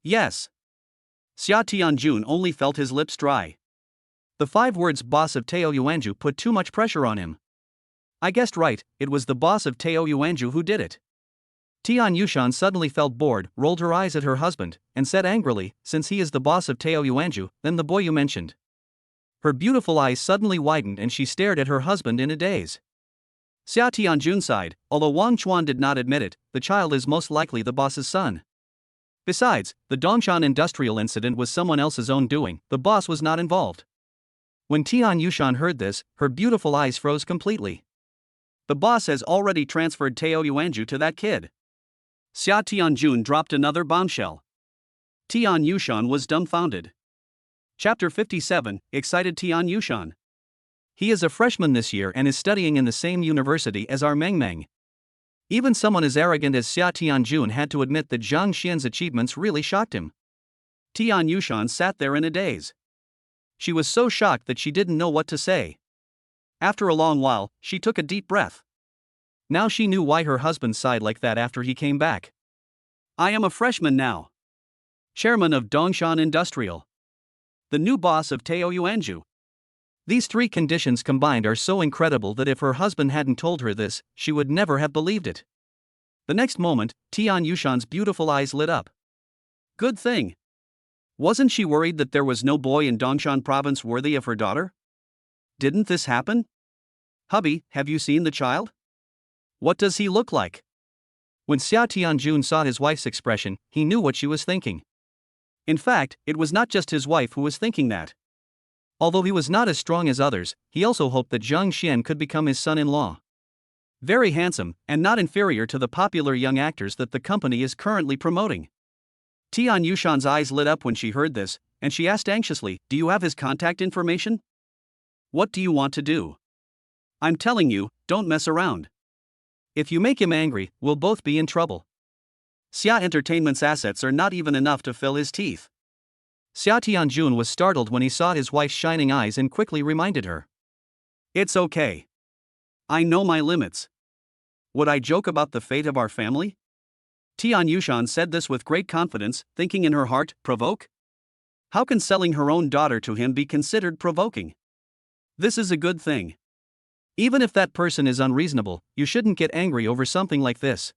Yes. Xia Tianjun only felt his lips dry. The 5 words boss of Tao Yuanju put too much pressure on him. I guessed right, it was the boss of Tao Yuanju who did it. Tian Yushan suddenly felt bored, rolled her eyes at her husband, and said angrily, since he is the boss of Tao Yuanju, then the boy you mentioned. Her beautiful eyes suddenly widened and she stared at her husband in a daze. Xia Tianjun sighed, although Wang Chuan did not admit it, the child is most likely the boss's son. Besides, the Dongshan Industrial incident was someone else's own doing, the boss was not involved. When Tian Yushan heard this, her beautiful eyes froze completely. The boss has already transferred Tao Yuanju to that kid. Xia Tianjun dropped another bombshell. Tian Yushan was dumbfounded. Chapter 57, Excited Tian Yushan. He is a freshman this year and is studying in the same university as our Meng Meng. Even someone as arrogant as Xia Tianjun had to admit that Zhang Xian's achievements really shocked him. Tian Yushan sat there in a daze. She was so shocked that she didn't know what to say. After a long while, she took a deep breath. Now she knew why her husband sighed like that after he came back. I am a freshman now. Chairman of Dongshan Industrial. The new boss of Tao Yuanju. These 3 conditions combined are so incredible that if her husband hadn't told her this, she would never have believed it. The next moment, Tian Yushan's beautiful eyes lit up. Good thing. Wasn't she worried that there was no boy in Dongshan province worthy of her daughter? Didn't this happen? Hubby, have you seen the child? What does he look like? When Xia Tianjun saw his wife's expression, he knew what she was thinking. In fact, it was not just his wife who was thinking that. Although he was not as strong as others, he also hoped that Zhang Xian could become his son-in-law. Very handsome, and not inferior to the popular young actors that the company is currently promoting. Tian Yushan's eyes lit up when she heard this, and she asked anxiously, do you have his contact information? What do you want to do? I'm telling you, don't mess around. If you make him angry, we'll both be in trouble. Xia Entertainment's assets are not even enough to fill his teeth. Xia Tianjun was startled when he saw his wife's shining eyes and quickly reminded her. It's okay. I know my limits. Would I joke about the fate of our family? Tian Yushan said this with great confidence, thinking in her heart, provoke? How can selling her own daughter to him be considered provoking? This is a good thing. Even if that person is unreasonable, you shouldn't get angry over something like this.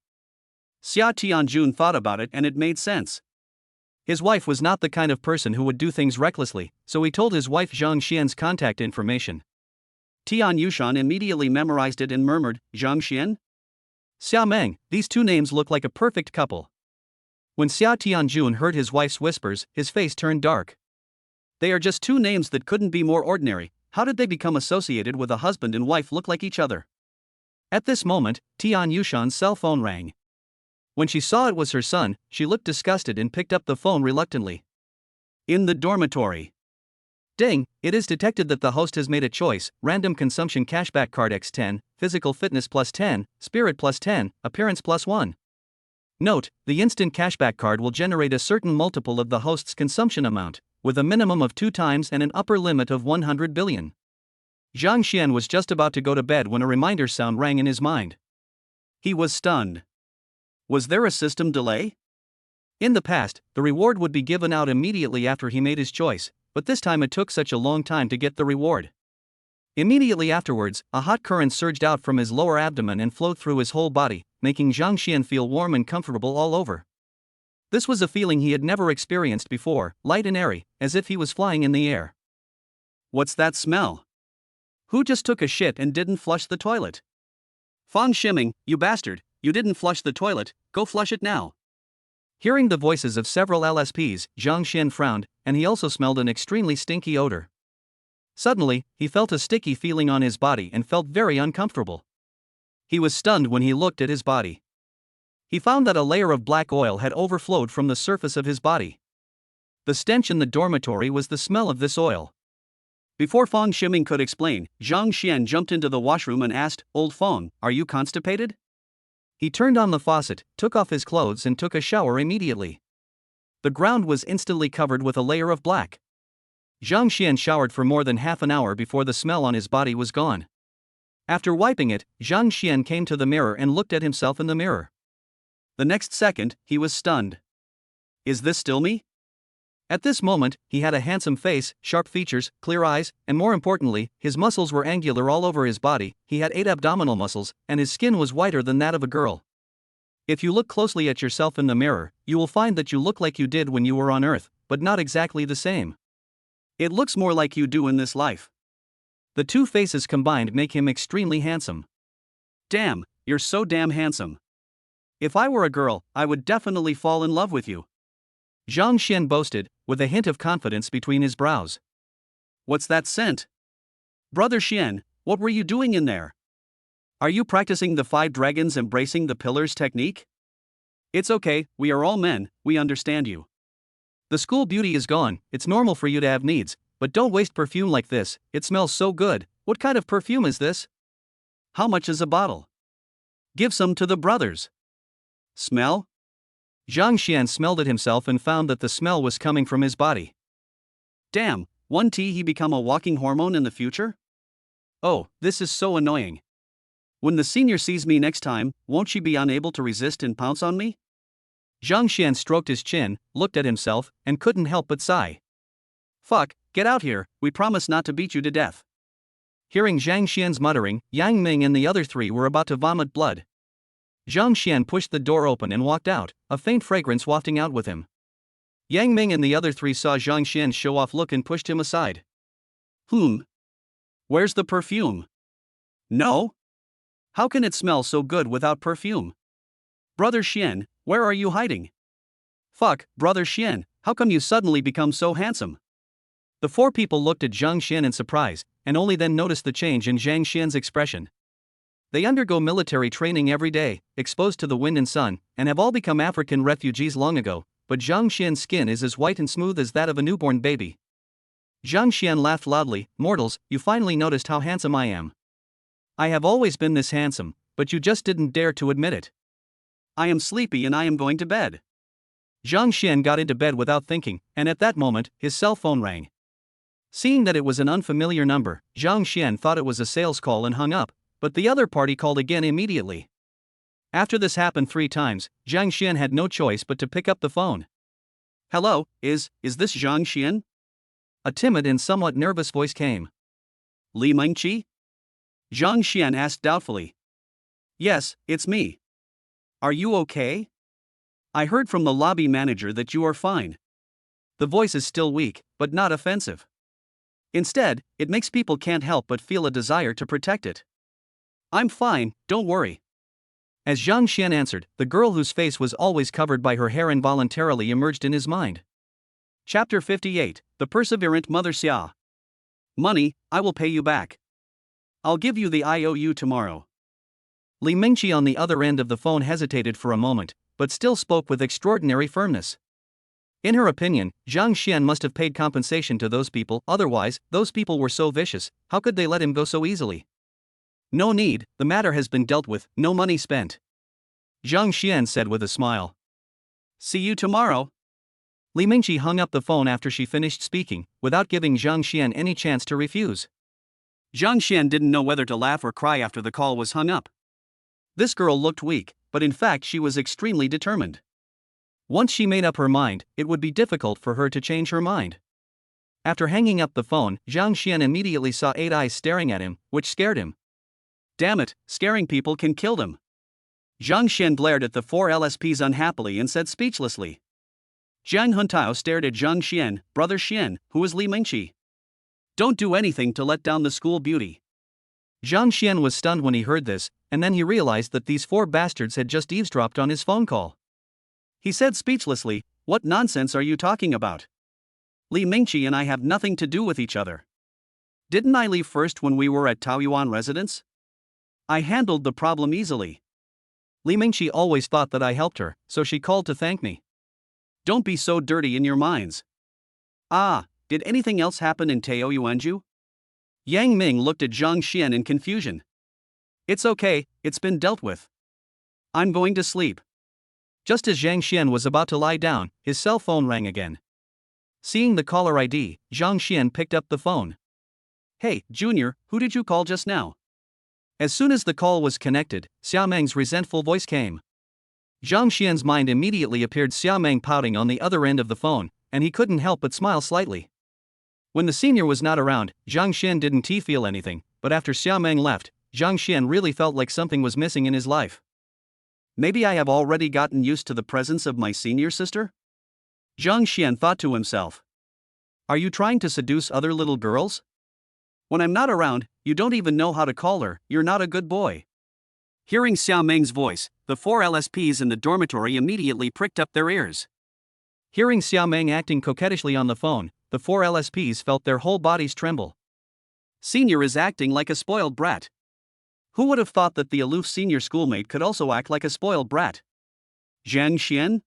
Xia Tianjun thought about it and it made sense. His wife was not the kind of person who would do things recklessly, so he told his wife Zhang Xian's contact information. Tian Yushan immediately memorized it and murmured, Zhang Xian? Xia Meng, these 2 names look like a perfect couple. When Xia Tianjun heard his wife's whispers, his face turned dark. They are just two names that couldn't be more ordinary. How did they become associated with a husband and wife look like each other? At this moment, Tian Yushan's cell phone rang. When she saw it was her son, she looked disgusted and picked up the phone reluctantly. In the dormitory. Ding, it is detected that the host has made a choice: random consumption cashback card x10, physical fitness plus 10, spirit plus 10, appearance plus 1. Note, the instant cashback card will generate a certain multiple of the host's consumption amount, with a minimum of 2 times and an upper limit of 100 billion. Zhang Xian was just about to go to bed when a reminder sound rang in his mind. He was stunned. Was there a system delay? In the past, the reward would be given out immediately after he made his choice, but this time it took such a long time to get the reward. Immediately afterwards, a hot current surged out from his lower abdomen and flowed through his whole body, making Zhang Xian feel warm and comfortable all over. This was a feeling he had never experienced before, light and airy, as if he was flying in the air. What's that smell? Who just took a shit and didn't flush the toilet? Fang Shiming, you bastard, you didn't flush the toilet, go flush it now. Hearing the voices of several LSPs, Zhang Xian frowned, and he also smelled an extremely stinky odor. Suddenly, he felt a sticky feeling on his body and felt very uncomfortable. He was stunned when he looked at his body. He found that a layer of black oil had overflowed from the surface of his body. The stench in the dormitory was the smell of this oil. Before Fang Shiming could explain, Zhang Xian jumped into the washroom and asked, "Old Fang, are you constipated?" He turned on the faucet, took off his clothes and took a shower immediately. The ground was instantly covered with a layer of black. Zhang Xian showered for more than half an hour before the smell on his body was gone. After wiping it, Zhang Xian came to the mirror and looked at himself in the mirror. The next second, he was stunned. Is this still me? At this moment, he had a handsome face, sharp features, clear eyes, and more importantly, his muscles were angular all over his body. He had 8 abdominal muscles, and his skin was whiter than that of a girl. If you look closely at yourself in the mirror, you will find that you look like you did when you were on Earth, but not exactly the same. It looks more like you do in this life. The two faces combined make him extremely handsome. Damn, you're so damn handsome. If I were a girl, I would definitely fall in love with you. Zhang Xian boasted, with a hint of confidence between his brows. What's that scent? Brother Xian, what were you doing in there? Are you practicing the 5 dragons embracing the pillars technique? It's okay, we are all men, we understand you. The school beauty is gone, it's normal for you to have needs, but don't waste perfume like this, it smells so good. What kind of perfume is this? How much is a bottle? Give some to the brothers. Smell? Zhang Xian smelled it himself and found that the smell was coming from his body. Damn, won't he become a walking hormone in the future? Oh, this is so annoying. When the senior sees me next time, won't she be unable to resist and pounce on me? Zhang Xian stroked his chin, looked at himself, and couldn't help but sigh. Fuck, get out here, we promise not to beat you to death. Hearing Zhang Xian's muttering, Yang Ming and the other 3 were about to vomit blood. Zhang Xian pushed the door open and walked out, a faint fragrance wafting out with him. Yang Ming and the other 3 saw Zhang Xian's show-off look and pushed him aside. Where's the perfume? No? How can it smell so good without perfume? Brother Xian, where are you hiding? Fuck, Brother Xian, how come you suddenly become so handsome? The 4 people looked at Zhang Xian in surprise, and only then noticed the change in Zhang Xian's expression. They undergo military training every day, exposed to the wind and sun, and have all become African refugees long ago, but Zhang Xian's skin is as white and smooth as that of a newborn baby. Zhang Xian laughed loudly. Mortals, you finally noticed how handsome I am. I have always been this handsome, but you just didn't dare to admit it. I am sleepy and I am going to bed. Zhang Xian got into bed without thinking, and at that moment, his cell phone rang. Seeing that it was an unfamiliar number, Zhang Xian thought it was a sales call and hung up, but the other party called again immediately. After this happened 3 times, Zhang Xian had no choice but to pick up the phone. Hello, is this Zhang Xian? A timid and somewhat nervous voice came. Li Mengqi? Zhang Xian asked doubtfully. Yes, it's me. Are you okay? I heard from the lobby manager that you are fine. The voice is still weak, but not offensive. Instead, it makes people can't help but feel a desire to protect it. I'm fine, don't worry. As Zhang Xian answered, the girl whose face was always covered by her hair involuntarily emerged in his mind. Chapter 58, The Perseverant Mother Xia. Money, I will pay you back. I'll give you the IOU tomorrow. Li Mingqi on the other end of the phone hesitated for a moment, but still spoke with extraordinary firmness. In her opinion, Zhang Xian must have paid compensation to those people, otherwise, those people were so vicious, how could they let him go so easily? No need, the matter has been dealt with, no money spent. Zhang Xian said with a smile. See you tomorrow. Li Mingqi hung up the phone after she finished speaking, without giving Zhang Xian any chance to refuse. Zhang Xian didn't know whether to laugh or cry after the call was hung up. This girl looked weak, but in fact she was extremely determined. Once she made up her mind, it would be difficult for her to change her mind. After hanging up the phone, Zhang Xian immediately saw 8 eyes staring at him, which scared him. Damn it, scaring people can kill them. Zhang Xian glared at the 4 LSPs unhappily and said speechlessly. Jiang Huntao stared at Zhang Xian, brother Xian, who was Li Mingqi. Don't do anything to let down the school beauty. Zhang Xian was stunned when he heard this, and then he realized that these 4 bastards had just eavesdropped on his phone call. He said speechlessly, what nonsense are you talking about? Li Mingqi and I have nothing to do with each other. Didn't I leave first when we were at Taoyuan residence? I handled the problem easily. Li Mingqi always thought that I helped her, so she called to thank me. Don't be so dirty in your minds. Ah, did anything else happen in Taoyuanju? Yang Ming looked at Zhang Xian in confusion. It's okay, it's been dealt with. I'm going to sleep. Just as Zhang Xian was about to lie down, his cell phone rang again. Seeing the caller ID, Zhang Xian picked up the phone. Hey, Junior, who did you call just now? As soon as the call was connected, Xiaomeng's resentful voice came. Zhang Xian's mind immediately appeared Xiaomeng pouting on the other end of the phone, and he couldn't help but smile slightly. When the senior was not around, Zhang Xian didn't feel anything, but after Xiaomeng left, Zhang Xian really felt like something was missing in his life. Maybe I have already gotten used to the presence of my senior sister? Zhang Xian thought to himself. Are you trying to seduce other little girls? When I'm not around, you don't even know how to call her, you're not a good boy. Hearing Xiaomeng's voice, the 4 LSPs in the dormitory immediately pricked up their ears. Hearing Xiaomeng acting coquettishly on the phone, the 4 LSPs felt their whole bodies tremble. Senior is acting like a spoiled brat. Who would have thought that the aloof senior schoolmate could also act like a spoiled brat? Zhang Xian?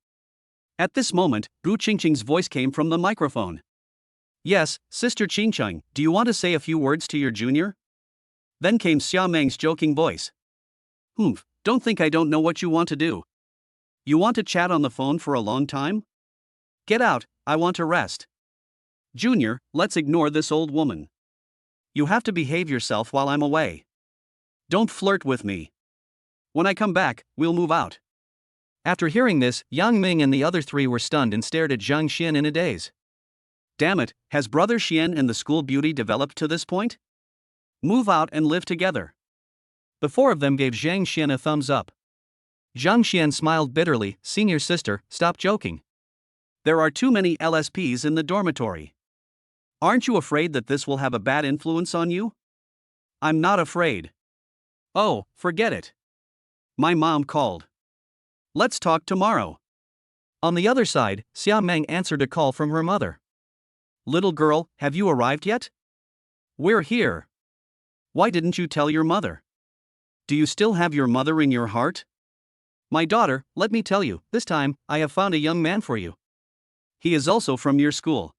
At this moment, Gu Qingqing's voice came from the microphone. Yes, Sister Qingqing, do you want to say a few words to your junior? Then came Xiaomeng's joking voice. Don't think I don't know what you want to do. You want to chat on the phone for a long time? Get out, I want to rest. Junior, let's ignore this old woman. You have to behave yourself while I'm away. Don't flirt with me. When I come back, we'll move out. After hearing this, Yang Ming and the other 3 were stunned and stared at Zhang Xian in a daze. Damn it, has brother Xian and the school beauty developed to this point? Move out and live together. The 4 of them gave Zhang Xian a thumbs up. Zhang Xian smiled bitterly, senior sister, stop joking. There are too many LSPs in the dormitory. Aren't you afraid that this will have a bad influence on you? I'm not afraid. Oh, forget it. My mom called. Let's talk tomorrow. On the other side, Xiaomeng answered a call from her mother. Little girl, have you arrived yet? We're here. Why didn't you tell your mother? Do you still have your mother in your heart? My daughter, let me tell you, this time, I have found a young man for you. He is also from your school.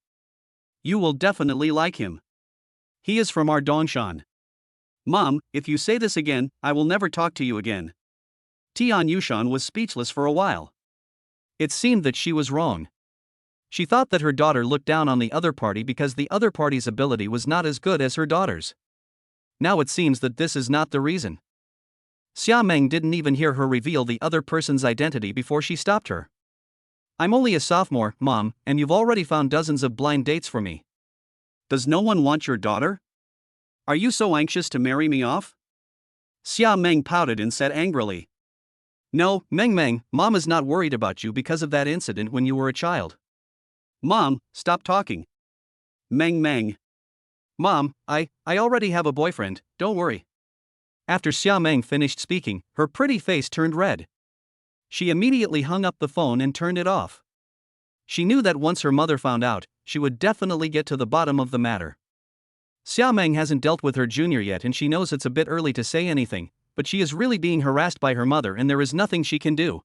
You will definitely like him. He is from our Dongshan. Mom, if you say this again, I will never talk to you again. Tian Yushan was speechless for a while. It seemed that she was wrong. She thought that her daughter looked down on the other party because the other party's ability was not as good as her daughter's. Now it seems that this is not the reason. Xiaomeng didn't even hear her reveal the other person's identity before she stopped her. I'm only a sophomore, Mom, and you've already found dozens of blind dates for me. Does no one want your daughter? Are you so anxious to marry me off? Xiaomeng pouted and said angrily. No, Meng, Mom is not worried about you because of that incident when you were a child. Mom, stop talking. Meng. Mom, I already have a boyfriend, don't worry. After Xiaomeng finished speaking, her pretty face turned red. She immediately hung up the phone and turned it off. She knew that once her mother found out, she would definitely get to the bottom of the matter. Xiaomeng hasn't dealt with her junior yet and she knows it's a bit early to say anything, but she is really being harassed by her mother and there is nothing she can do.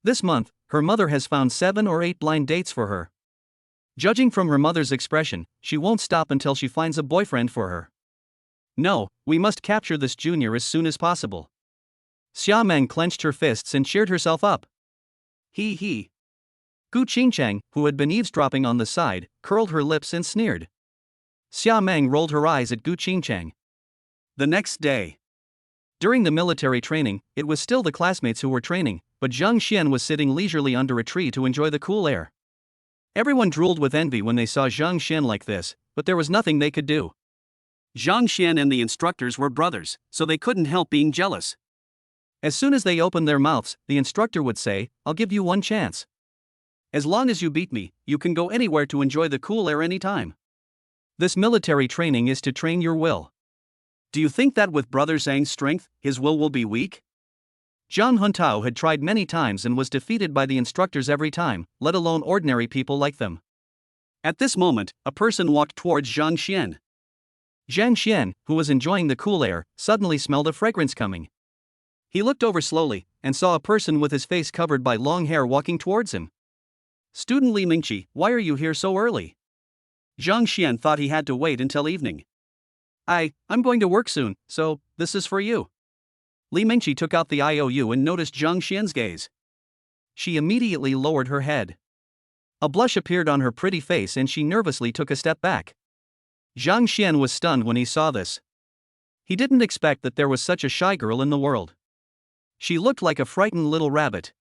This month, her mother has found 7 or 8 blind dates for her. Judging from her mother's expression, she won't stop until she finds a boyfriend for her. No, we must capture this junior as soon as possible. Xiaomeng clenched her fists and cheered herself up. He. Gu Qingchang, who had been eavesdropping on the side, curled her lips and sneered. Xiaomeng rolled her eyes at Gu Qingchang. The next day. During the military training, it was still the classmates who were training, but Zhang Xian was sitting leisurely under a tree to enjoy the cool air. Everyone drooled with envy when they saw Zhang Xian like this, but there was nothing they could do. Zhang Xian and the instructors were brothers, so they couldn't help being jealous. As soon as they opened their mouths, the instructor would say, "I'll give you one chance. As long as you beat me, you can go anywhere to enjoy the cool air anytime. This military training is to train your will. Do you think that with Brother Zhang's strength, his will be weak?" Zhang Huntao had tried many times and was defeated by the instructors every time, let alone ordinary people like them. At this moment, a person walked towards Zhang Xian. Zhang Xian, who was enjoying the cool air, suddenly smelled a fragrance coming. He looked over slowly and saw a person with his face covered by long hair walking towards him. "Student Li Mingqi, why are you here so early?" Zhang Xian thought he had to wait until evening. I'm going to work soon, so this is for you." Li Mingqi took out the IOU and noticed Zhang Xian's gaze. She immediately lowered her head. A blush appeared on her pretty face and she nervously took a step back. Zhang Xian was stunned when he saw this. He didn't expect that there was such a shy girl in the world. She looked like a frightened little rabbit.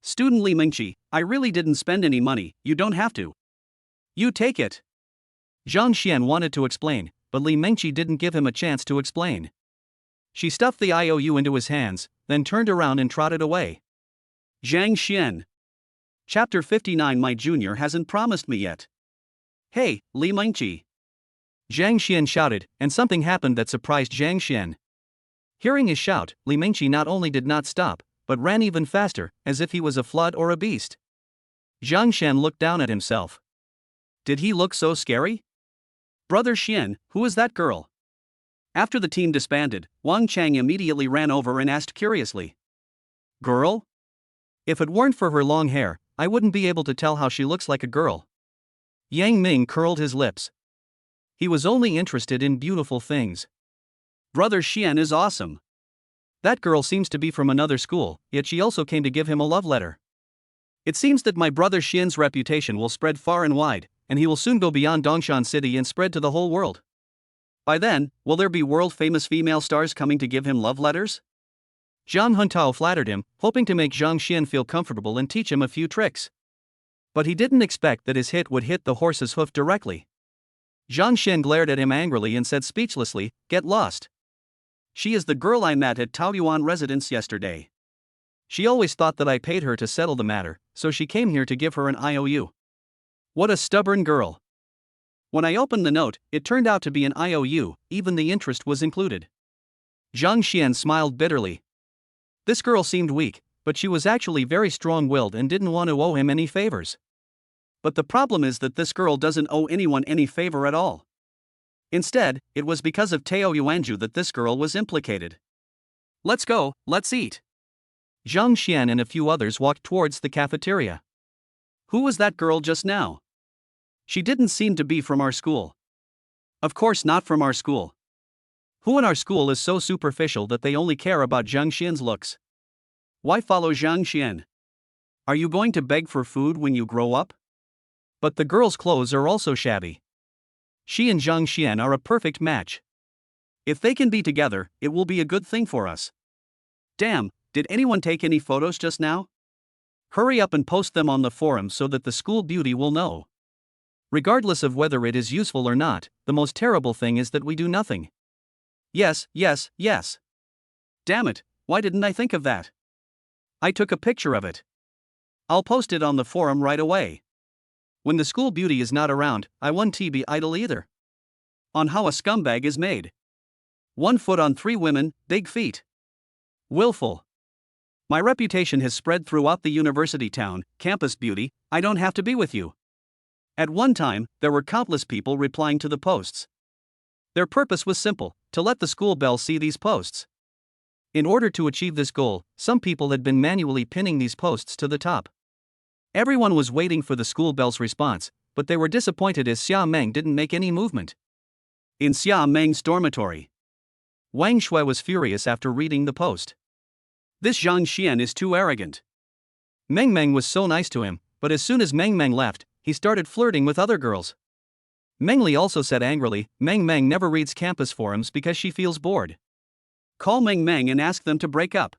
"Student Li Mingqi, I really didn't spend any money, you don't have to. You take it." Zhang Xian wanted to explain, but Li Mingqi didn't give him a chance to explain. She stuffed the IOU into his hands, then turned around and trotted away. Zhang Xian. Chapter 59. My junior hasn't promised me yet. "Hey, Li Mingqi." Zhang Xian shouted, and something happened that surprised Zhang Xian. Hearing his shout, Li Mingqi not only did not stop, but ran even faster, as if he was a flood or a beast. Zhang Xian looked down at himself. Did he look so scary? "Brother Xian, who is that girl?" After the team disbanded, Wang Chang immediately ran over and asked curiously. "Girl? If it weren't for her long hair, I wouldn't be able to tell how she looks like a girl." Yang Ming curled his lips. He was only interested in beautiful things. "Brother Xian is awesome. That girl seems to be from another school, yet she also came to give him a love letter. It seems that my brother Xian's reputation will spread far and wide, and he will soon go beyond Dongshan City and spread to the whole world. By then, will there be world-famous female stars coming to give him love letters?" Zhang Huntao flattered him, hoping to make Zhang Xian feel comfortable and teach him a few tricks. But he didn't expect that his hit would hit the horse's hoof directly. Zhang Xian glared at him angrily and said speechlessly, "Get lost. She is the girl I met at Taoyuan residence yesterday. She always thought that I paid her to settle the matter, so she came here to give her an IOU. What a stubborn girl. When I opened the note, it turned out to be an IOU, even the interest was included." Zhang Xian smiled bitterly. This girl seemed weak, but she was actually very strong-willed and didn't want to owe him any favors. But the problem is that this girl doesn't owe anyone any favor at all. Instead, it was because of Tao Yuanju that this girl was implicated. "Let's go, let's eat." Zhang Xian and a few others walked towards the cafeteria. "Who was that girl just now? She didn't seem to be from our school." "Of course not from our school. Who in our school is so superficial that they only care about Zhang Xian's looks? Why follow Zhang Xian? Are you going to beg for food when you grow up? But the girl's clothes are also shabby. She and Zhang Xian are a perfect match. If they can be together, it will be a good thing for us. Damn, did anyone take any photos just now? Hurry up and post them on the forum so that the school beauty will know. Regardless of whether it is useful or not, the most terrible thing is that we do nothing." Yes. Damn it, why didn't I think of that? I took a picture of it. I'll post it on the forum right away. When the school beauty is not around, I won't be idle either. On how a scumbag is made. 1 foot on 3 women, big feet. Willful. My reputation has spread throughout the university town, campus beauty, I don't have to be with you. At one time, there were countless people replying to the posts. Their purpose was simple, to let the school belle see these posts. In order to achieve this goal, some people had been manually pinning these posts to the top. Everyone was waiting for the school belle's response, but they were disappointed as Xia Meng didn't make any movement. In Xia Meng's dormitory, Wang Shui was furious after reading the post. This Zhang Xian is too arrogant. Meng Meng was so nice to him, but as soon as Meng Meng left, he started flirting with other girls. Meng Li also said angrily, Meng Meng never reads campus forums because she feels bored. Call Meng Meng and ask them to break up.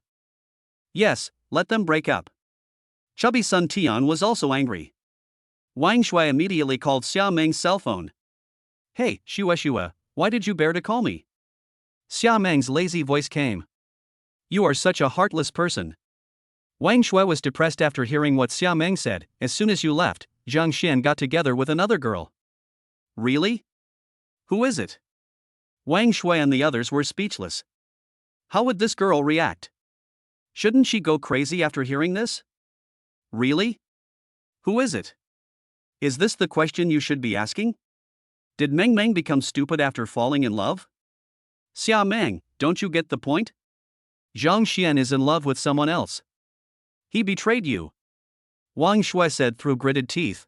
Yes, let them break up. Chubby Sun Tian was also angry. Wang Shui immediately called Xia Meng's cell phone. Hey, Shua, why did you bear to call me? Xia Meng's lazy voice came. You are such a heartless person. Wang Shui was depressed after hearing what Xia Meng said. As soon as you left, Zhang Xian got together with another girl. Really? Who is it? Wang Shui and the others were speechless. How would this girl react? Shouldn't she go crazy after hearing this? Really? Who is it? Is this the question you should be asking? Did Meng Meng become stupid after falling in love? Xia Meng, don't you get the point? Zhang Xian is in love with someone else. He betrayed you. Wang Shui said through gritted teeth.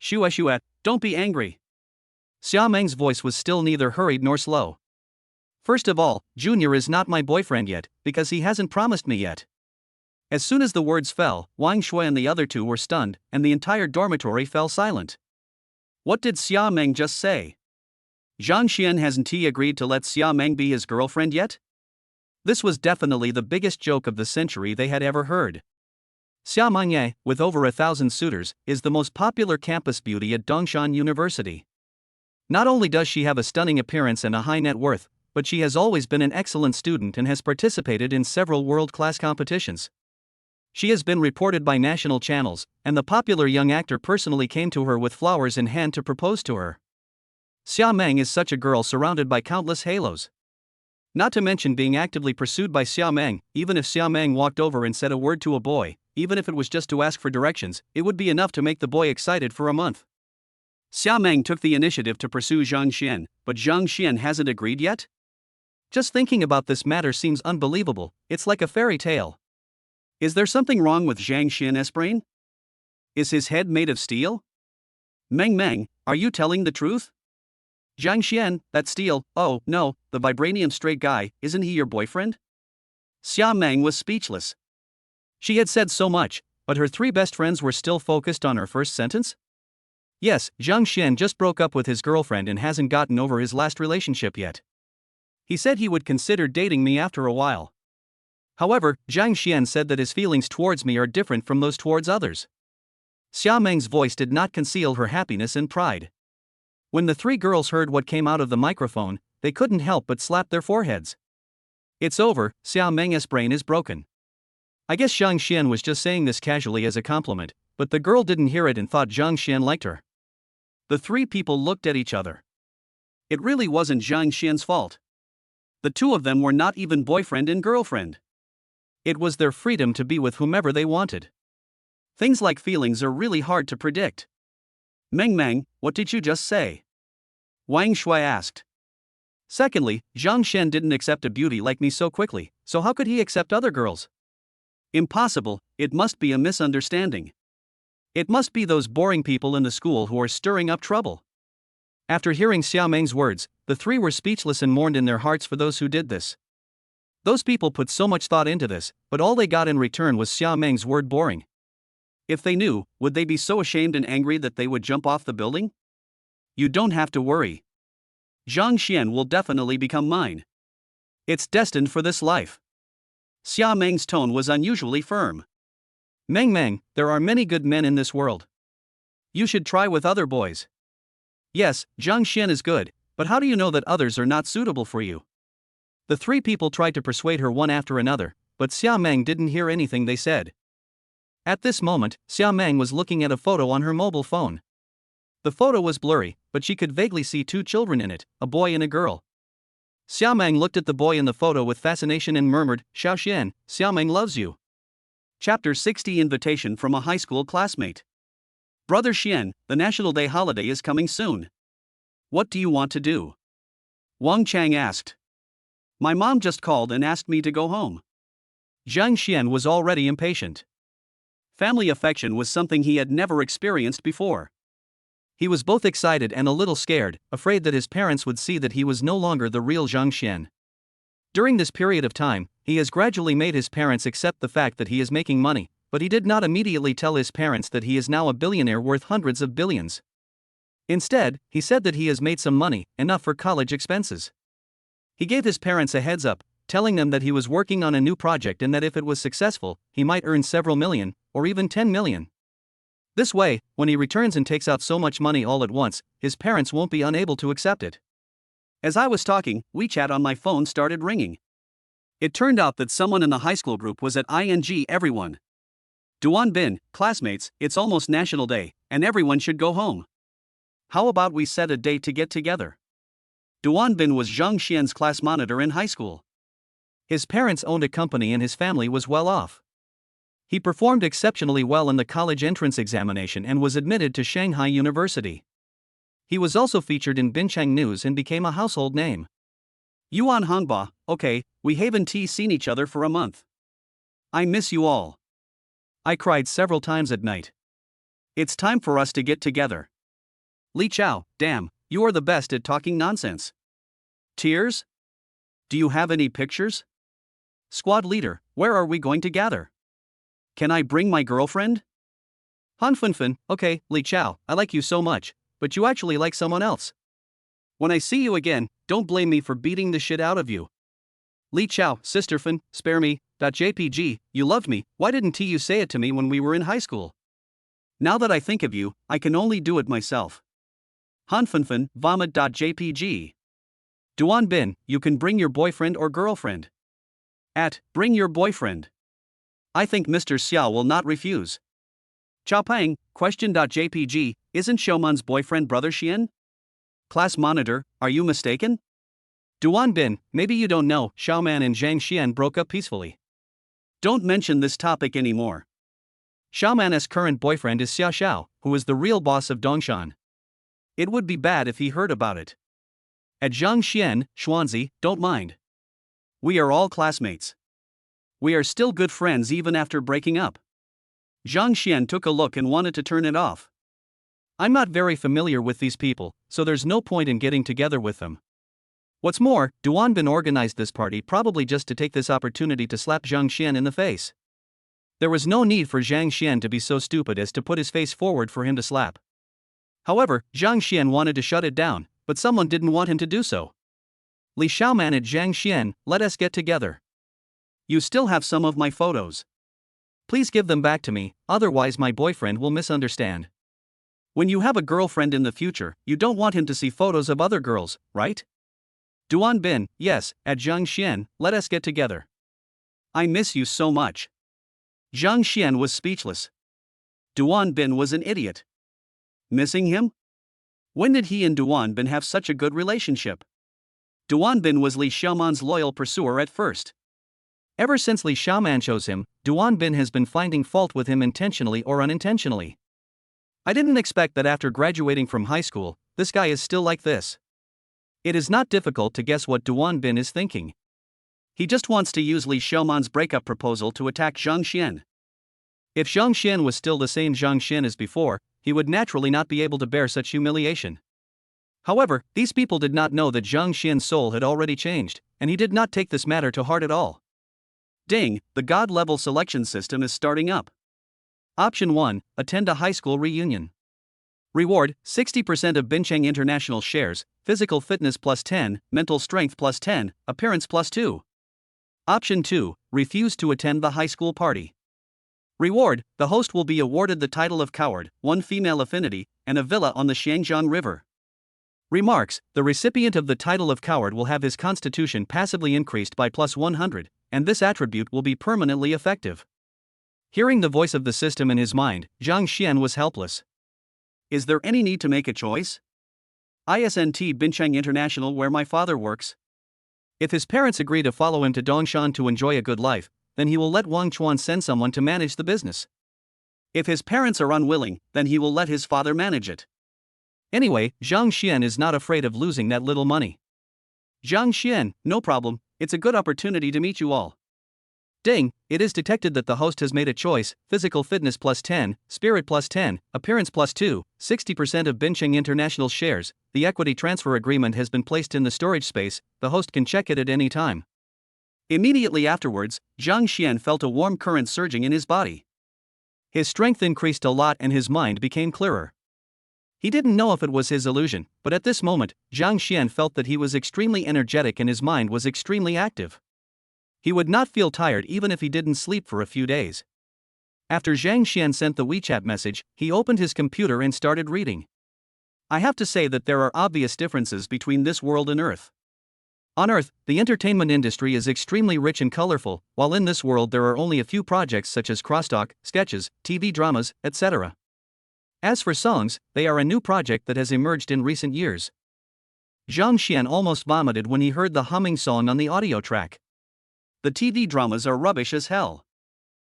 Shua, don't be angry. Xia Meng's voice was still neither hurried nor slow. First of all, Junior is not my boyfriend yet, because he hasn't promised me yet. As soon as the words fell, Wang Shui and the other two were stunned, and the entire dormitory fell silent. What did Xia Meng just say? Zhang Xian hasn't he agreed to let Xia Meng be his girlfriend yet? This was definitely the biggest joke of the century they had ever heard. Xia Mengye, with over 1,000 suitors, is the most popular campus beauty at Dongshan University. Not only does she have a stunning appearance and a high net worth, but she has always been an excellent student and has participated in several world-class competitions. She has been reported by national channels, and the popular young actor personally came to her with flowers in hand to propose to her. Xia Meng is such a girl surrounded by countless halos. Not to mention being actively pursued by Xia Meng. Even if Xia Meng walked over and said a word to a boy, even if it was just to ask for directions, it would be enough to make the boy excited for a month. Xia Meng took the initiative to pursue Zhang Xian, but Zhang Xian hasn't agreed yet? Just thinking about this matter seems unbelievable. It's like a fairy tale. Is there something wrong with Zhang Xian's brain? Is his head made of steel? Meng Meng, are you telling the truth? Zhang Xian, that steel, oh, no, the vibranium straight guy, isn't he your boyfriend? Xia Meng was speechless. She had said so much, but her three best friends were still focused on her first sentence? Yes, Zhang Xian just broke up with his girlfriend and hasn't gotten over his last relationship yet. He said he would consider dating me after a while. However, Zhang Xian said that his feelings towards me are different from those towards others. Xia Meng's voice did not conceal her happiness and pride. When the three girls heard what came out of the microphone, they couldn't help but slap their foreheads. It's over, Xia Meng's brain is broken. I guess Zhang Xian was just saying this casually as a compliment, but the girl didn't hear it and thought Zhang Xian liked her. The three people looked at each other. It really wasn't Zhang Xian's fault. The two of them were not even boyfriend and girlfriend. It was their freedom to be with whomever they wanted. Things like feelings are really hard to predict. Meng Meng, what did you just say? Wang Shui asked. Secondly, Zhang Xian didn't accept a beauty like me so quickly, so how could he accept other girls? Impossible, it must be a misunderstanding. It must be those boring people in the school who are stirring up trouble. After hearing Xia Meng's words, the three were speechless and mourned in their hearts for those who did this. Those people put so much thought into this, but all they got in return was Xia Meng's word boring. If they knew, would they be so ashamed and angry that they would jump off the building? You don't have to worry. Zhang Xian will definitely become mine. It's destined for this life. Xia Meng's tone was unusually firm. Meng Meng, there are many good men in this world. You should try with other boys. Yes, Zhang Xian is good, but how do you know that others are not suitable for you? The three people tried to persuade her one after another, but Xia Meng didn't hear anything they said. At this moment, Xia Meng was looking at a photo on her mobile phone. The photo was blurry, but she could vaguely see two children in it, a boy and a girl. Xia Meng looked at the boy in the photo with fascination and murmured, Xiao Xian, Xia Meng loves you. Chapter 60 Invitation from a High School Classmate. Brother Xian, the National Day holiday is coming soon. What do you want to do? Wang Chang asked. My mom just called and asked me to go home. Zhang Xian was already impatient. Family affection was something he had never experienced before. He was both excited and a little scared, afraid that his parents would see that he was no longer the real Zhang Xian. During this period of time, he has gradually made his parents accept the fact that he is making money, but he did not immediately tell his parents that he is now a billionaire worth hundreds of billions. Instead, he said that he has made some money, enough for college expenses. He gave his parents a heads up, telling them that he was working on a new project and that if it was successful, he might earn several million, or even 10 million. This way, when he returns and takes out so much money all at once, his parents won't be unable to accept it. As I was talking, WeChat on my phone started ringing. It turned out that someone in the high school group was at ING everyone. Duan Bin, classmates, it's almost National Day, and everyone should go home. How about we set a date to get together? Duan Bin was Zhang Xian's class monitor in high school. His parents owned a company and his family was well off. He performed exceptionally well in the college entrance examination and was admitted to Shanghai University. He was also featured in Binchang News and became a household name. Yuan Hongba, okay, we haven't seen each other for a month. I miss you all. I cried several times at night. It's time for us to get together. Li Chao, damn, you are the best at talking nonsense. Tears? Do you have any pictures? Squad leader, where are we going to gather? Can I bring my girlfriend? Han Funfun, okay, Li Chao, I like you so much, but you actually like someone else. When I see you again, don't blame me for beating the shit out of you. Li Chao, Sister Fan, spare me. .jpg, you loved me, why didn't you say it to me when we were in high school? Now that I think of you, I can only do it myself. Han Funfun, vomit.jpg. Duan Bin, you can bring your boyfriend or girlfriend. Bring your boyfriend. I think Mr. Xiao will not refuse. Chaopang, question.jpg, isn't Xiaoman's boyfriend Brother Xian? Class monitor, are you mistaken? Duan Bin, maybe you don't know, Xiaoman and Zhang Xian broke up peacefully. Don't mention this topic anymore. Xiaoman's current boyfriend is Xiao Xiao, who is the real boss of Dongshan. It would be bad if he heard about it. At Zhang Xian, Xuanzi, don't mind. We are all classmates. We are still good friends even after breaking up. Zhang Xian took a look and wanted to turn it off. I'm not very familiar with these people, so there's no point in getting together with them. What's more, Duan Bin organized this party probably just to take this opportunity to slap Zhang Xian in the face. There was no need for Zhang Xian to be so stupid as to put his face forward for him to slap. However, Zhang Xian wanted to shut it down, but someone didn't want him to do so. Li Xiaoman and Zhang Xian, let us get together. You still have some of my photos. Please give them back to me, otherwise my boyfriend will misunderstand. When you have a girlfriend in the future, you don't want him to see photos of other girls, right? Duan Bin, yes, at Zhang Xian, let us get together. I miss you so much. Zhang Xian was speechless. Duan Bin was an idiot. Missing him? When did he and Duan Bin have such a good relationship? Duan Bin was Li Xiaoman's loyal pursuer at first. Ever since Li Xiaoman chose him, Duan Bin has been finding fault with him intentionally or unintentionally. I didn't expect that after graduating from high school, this guy is still like this. It is not difficult to guess what Duan Bin is thinking. He just wants to use Li Xiaoman's breakup proposal to attack Zhang Xian. If Zhang Xian was still the same Zhang Xian as before, he would naturally not be able to bear such humiliation. However, these people did not know that Zhang Xian's soul had already changed, and he did not take this matter to heart at all. Ding, the God-level selection system is starting up. Option 1, attend a high school reunion. Reward, 60% of Bincheng International shares, physical fitness plus 10, mental strength plus 10, appearance plus 2. Option 2, refuse to attend the high school party. Reward, the host will be awarded the title of coward, 1 female affinity, and a villa on the Xiangjiang River. Remarks, the recipient of the title of coward will have his constitution passively increased by plus 100, and this attribute will be permanently effective. Hearing the voice of the system in his mind, Zhang Xian was helpless. Is there any need to make a choice? ISNT Bincheng International where my father works. If his parents agree to follow him to Dongshan to enjoy a good life, then he will let Wang Chuan send someone to manage the business. If his parents are unwilling, then he will let his father manage it. Anyway, Zhang Xian is not afraid of losing that little money. Zhang Xian, no problem, it's a good opportunity to meet you all. Ding, it is detected that the host has made a choice: physical fitness plus 10, spirit plus 10, appearance plus 2, 60% of Bincheng International shares. The equity transfer agreement has been placed in the storage space, the host can check it at any time. Immediately afterwards, Zhang Xian felt a warm current surging in his body. His strength increased a lot and his mind became clearer. He didn't know if it was his illusion, but at this moment, Zhang Xian felt that he was extremely energetic and his mind was extremely active. He would not feel tired even if he didn't sleep for a few days. After Zhang Xian sent the WeChat message, he opened his computer and started reading. I have to say that there are obvious differences between this world and Earth. On Earth, the entertainment industry is extremely rich and colorful, while in this world there are only a few projects such as crosstalk, sketches, TV dramas, etc. As for songs, they are a new project that has emerged in recent years. Zhang Xian almost vomited when he heard the humming song on the audio track. The TV dramas are rubbish as hell.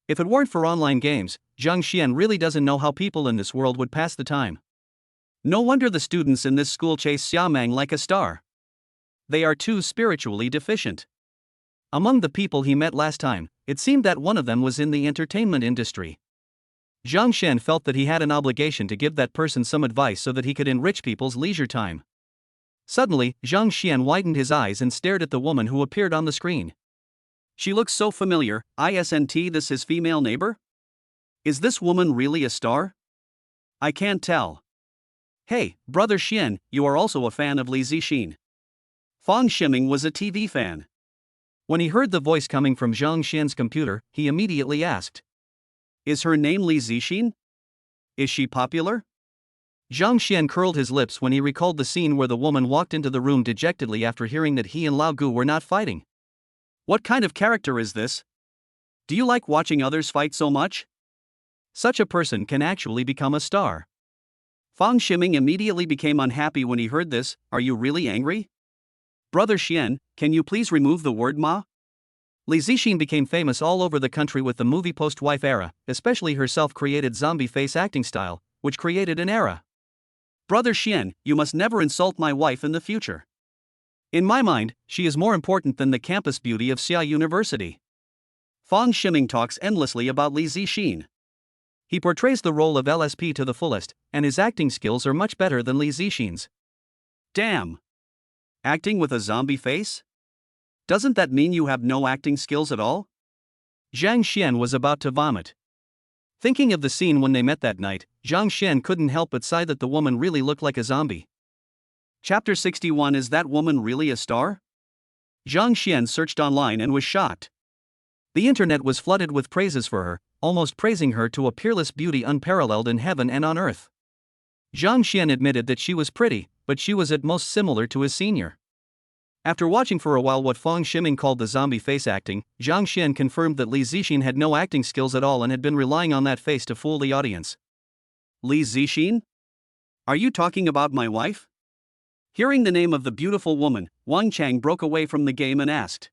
If it weren't for online games, Zhang Xian really doesn't know how people in this world would pass the time. No wonder the students in this school chase Xiaomang like a star. They are too spiritually deficient. Among the people he met last time, it seemed that one of them was in the entertainment industry. Zhang Xian felt that he had an obligation to give that person some advice so that he could enrich people's leisure time. Suddenly, Zhang Xian widened his eyes and stared at the woman who appeared on the screen. She looks so familiar. Isn't this his female neighbor? Is this woman really a star? I can't tell. Hey, brother Xian, you are also a fan of Li Zixin. Fang Ximing was a TV fan. When he heard the voice coming from Zhang Xian's computer, he immediately asked, is her name Li Zixin? Is she popular? Zhang Xian curled his lips when he recalled the scene where the woman walked into the room dejectedly after hearing that he and Lao Gu were not fighting. What kind of character is this? Do you like watching others fight so much? Such a person can actually become a star. Fang Ximing immediately became unhappy when he heard this. Are you really angry? Brother Xian, can you please remove the word ma? Li Zixin became famous all over the country with the movie post-wife era, especially her self-created zombie face acting style, which created an era. Brother Xian, you must never insult my wife in the future. In my mind, she is more important than the campus beauty of Xia University. Fang Ximing talks endlessly about Li Zixin. He portrays the role of LSP to the fullest, and his acting skills are much better than Li Zixin's. Damn! Acting with a zombie face? Doesn't that mean you have no acting skills at all? Zhang Xian was about to vomit. Thinking of the scene when they met that night, Zhang Xian couldn't help but sigh that the woman really looked like a zombie. Chapter 61. Is that woman really a star? Zhang Xian searched online and was shocked. The internet was flooded with praises for her, almost praising her to a peerless beauty unparalleled in heaven and on earth. Zhang Xian admitted that she was pretty, but she was at most similar to his senior. After watching for a while what Fang Ximing called the zombie face acting, Zhang Xian confirmed that Li Zixin had no acting skills at all and had been relying on that face to fool the audience. Li Zixin? Are you talking about my wife? Hearing the name of the beautiful woman, Wang Chang broke away from the game and asked,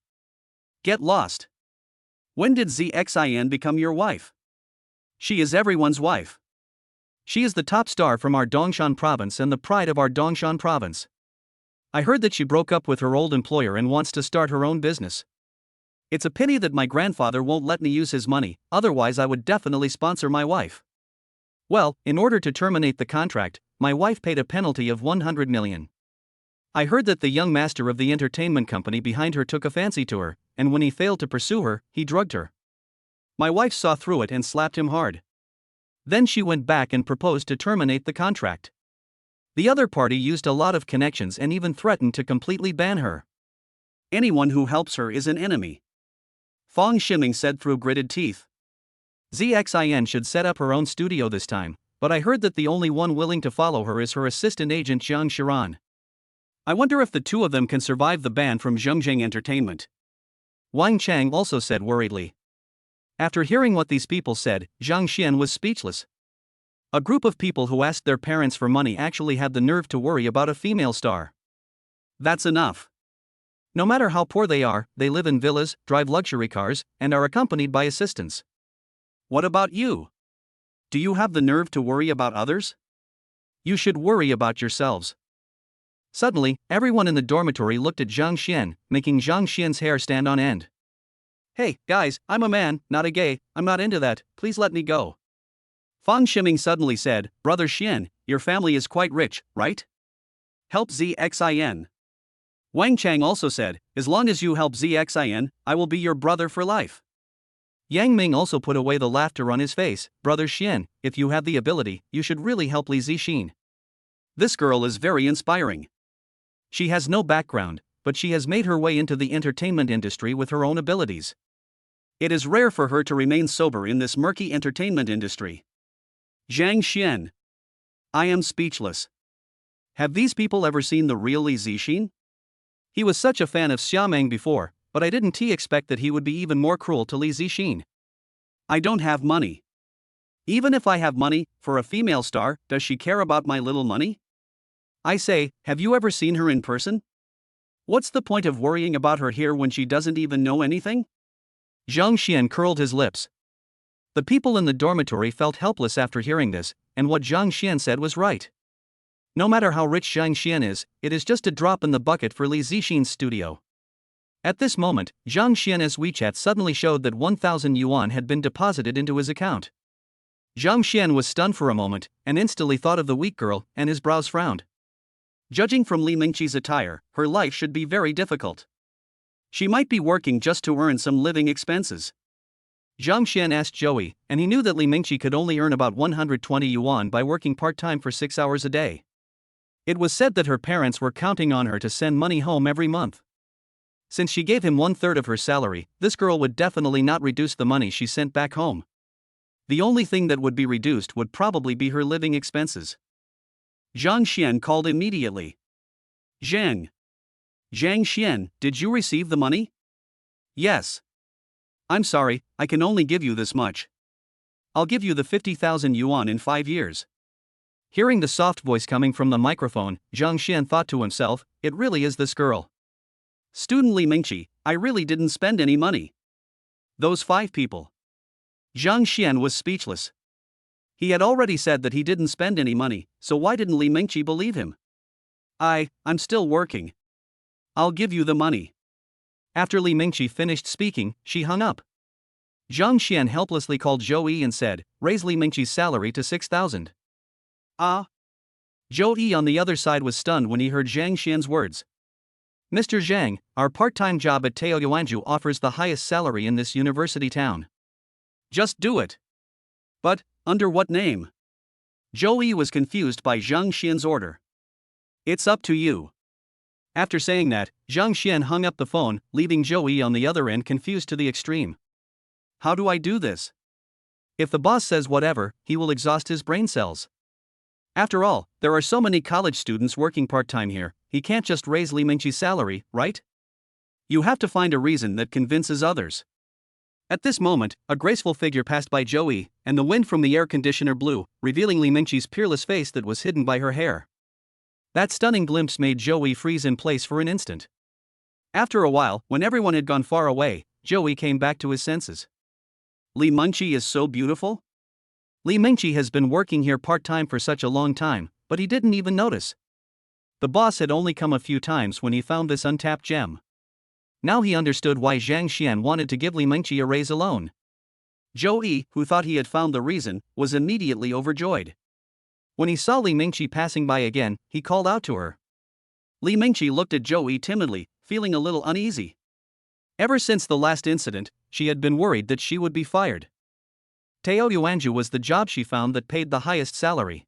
get lost. When did ZXIN become your wife? She is everyone's wife. She is the top star from our Dongshan province and the pride of our Dongshan province. I heard that she broke up with her old employer and wants to start her own business. It's a pity that my grandfather won't let me use his money, otherwise I would definitely sponsor my wife. Well, in order to terminate the contract, my wife paid a penalty of 100 million. I heard that the young master of the entertainment company behind her took a fancy to her, and when he failed to pursue her, he drugged her. My wife saw through it and slapped him hard. Then she went back and proposed to terminate the contract. The other party used a lot of connections and even threatened to completely ban her. Anyone who helps her is an enemy. Fang Ximing said through gritted teeth. ZXIN should set up her own studio this time, but I heard that the only one willing to follow her is her assistant agent Zhang Shiran. I wonder if the two of them can survive the ban from Zhongzheng Entertainment. Wang Chang also said worriedly. After hearing what these people said, Zhang Xian was speechless. A group of people who asked their parents for money actually had the nerve to worry about a female star. That's enough. No matter how poor they are, they live in villas, drive luxury cars, and are accompanied by assistants. What about you? Do you have the nerve to worry about others? You should worry about yourselves. Suddenly, everyone in the dormitory looked at Zhang Xian, making Zhang Xian's hair stand on end. Hey, guys, I'm a man, not a gay, I'm not into that, please let me go. Fang Shiming suddenly said, Brother Xian, your family is quite rich, right? Help ZXIN. Wang Chang also said, as long as you help ZXIN, I will be your brother for life. Yang Ming also put away the laughter on his face, Brother Xian, if you have the ability, you should really help Li Zixin. This girl is very inspiring. She has no background, but she has made her way into the entertainment industry with her own abilities. It is rare for her to remain sober in this murky entertainment industry. Zhang Xian. I am speechless. Have these people ever seen the real Li Zixin? He was such a fan of Xiameng before, but I didn't expect that he would be even more cruel to Li Zixin. I don't have money. Even if I have money, for a female star, does she care about my little money? I say, have you ever seen her in person? What's the point of worrying about her here when she doesn't even know anything? Zhang Xian curled his lips. The people in the dormitory felt helpless after hearing this, and what Zhang Xian said was right. No matter how rich Zhang Xian is, it is just a drop in the bucket for Li Zixin's studio. At this moment, Zhang Xian's WeChat suddenly showed that 1,000 yuan had been deposited into his account. Zhang Xian was stunned for a moment, and instantly thought of the weak girl, and his brows frowned. Judging from Li Mingqi's attire, her life should be very difficult. She might be working just to earn some living expenses. Zhang Xian asked Joey, and he knew that Li Mingqi could only earn about 120 yuan by working part-time for 6 hours a day. It was said that her parents were counting on her to send money home every month. Since she gave him 1/3 of her salary, this girl would definitely not reduce the money she sent back home. The only thing that would be reduced would probably be her living expenses. Zhang Xian called immediately. Zhang Xian, did you receive the money? Yes. I'm sorry, I can only give you this much. I'll give you the 50,000 yuan in 5 years. Hearing the soft voice coming from the microphone, Zhang Xian thought to himself, it really is this girl. Student Li Mingqi, I really didn't spend any money. Those 5 people. Zhang Xian was speechless. He had already said that he didn't spend any money, so why didn't Li Mingqi believe him? I'm still working. I'll give you the money. After Li Mingqi finished speaking, she hung up. Zhang Xian helplessly called Zhou and said, raise Li Mingqi's salary to 6,000. Zhou on the other side was stunned when he heard Zhang Xian's words. Mr. Zhang, our part-time job at Taoyuanju offers the highest salary in this university town. Just do it. But, under what name? Zhou was confused by Zhang Xian's order. It's up to you. After saying that, Zhang Xian hung up the phone, leaving Zhou on the other end confused to the extreme. How do I do this? If the boss says whatever, he will exhaust his brain cells. After all, there are so many college students working part-time here, he can't just raise Li Mingqi's salary, right? You have to find a reason that convinces others. At this moment, a graceful figure passed by Zhou, and the wind from the air conditioner blew, revealing Li Mingqi's peerless face that was hidden by her hair. That stunning glimpse made Zhou freeze in place for an instant. After a while, when everyone had gone far away, Zhou came back to his senses. Li Mingqi is so beautiful? Li Mingqi has been working here part-time for such a long time, but he didn't even notice. The boss had only come a few times when he found this untapped gem. Now he understood why Zhang Xian wanted to give Li Mingqi a raise alone. Zhou, who thought he had found the reason, was immediately overjoyed. When he saw Li Mingqi passing by again, he called out to her. Li Mingqi looked at Zhou timidly, feeling a little uneasy. Ever since the last incident, she had been worried that she would be fired. Taoyuanju was the job she found that paid the highest salary.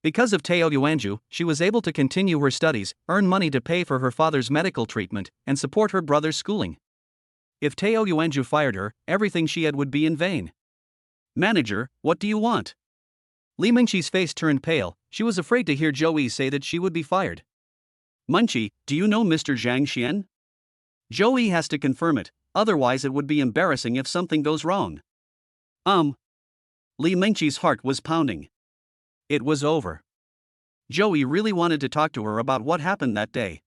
Because of Taoyuanju, she was able to continue her studies, earn money to pay for her father's medical treatment, and support her brother's schooling. If Taoyuanju fired her, everything she had would be in vain. Manager, what do you want? Li Mingqi's face turned pale, she was afraid to hear Zhou say that she would be fired. Mingqi, do you know Mr. Zhang Xian? Zhou has to confirm it, otherwise it would be embarrassing if something goes wrong. Li Mingqi's heart was pounding. It was over. Zhou really wanted to talk to her about what happened that day.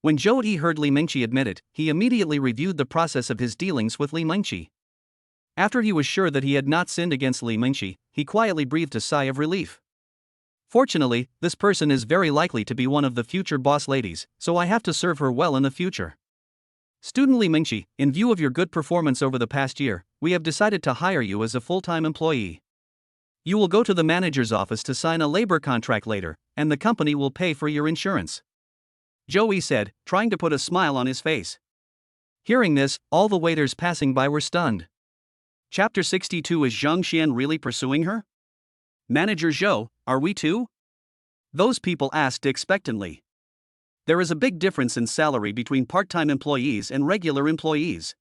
When Zhou Yi heard Li Mingqi admit it, he immediately reviewed the process of his dealings with Li Mingqi. After he was sure that he had not sinned against Li Mingqi, he quietly breathed a sigh of relief. Fortunately, this person is very likely to be one of the future boss ladies, so I have to serve her well in the future. Student Li Mingqi, in view of your good performance over the past year, we have decided to hire you as a full-time employee. You will go to the manager's office to sign a labor contract later, and the company will pay for your insurance. Zhou Yi said, trying to put a smile on his face. Hearing this, all the waiters passing by were stunned. Chapter 62. Is Zhang Xian really pursuing her? Manager Zhou, are we too? Those people asked expectantly. There is a big difference in salary between part-time employees and regular employees.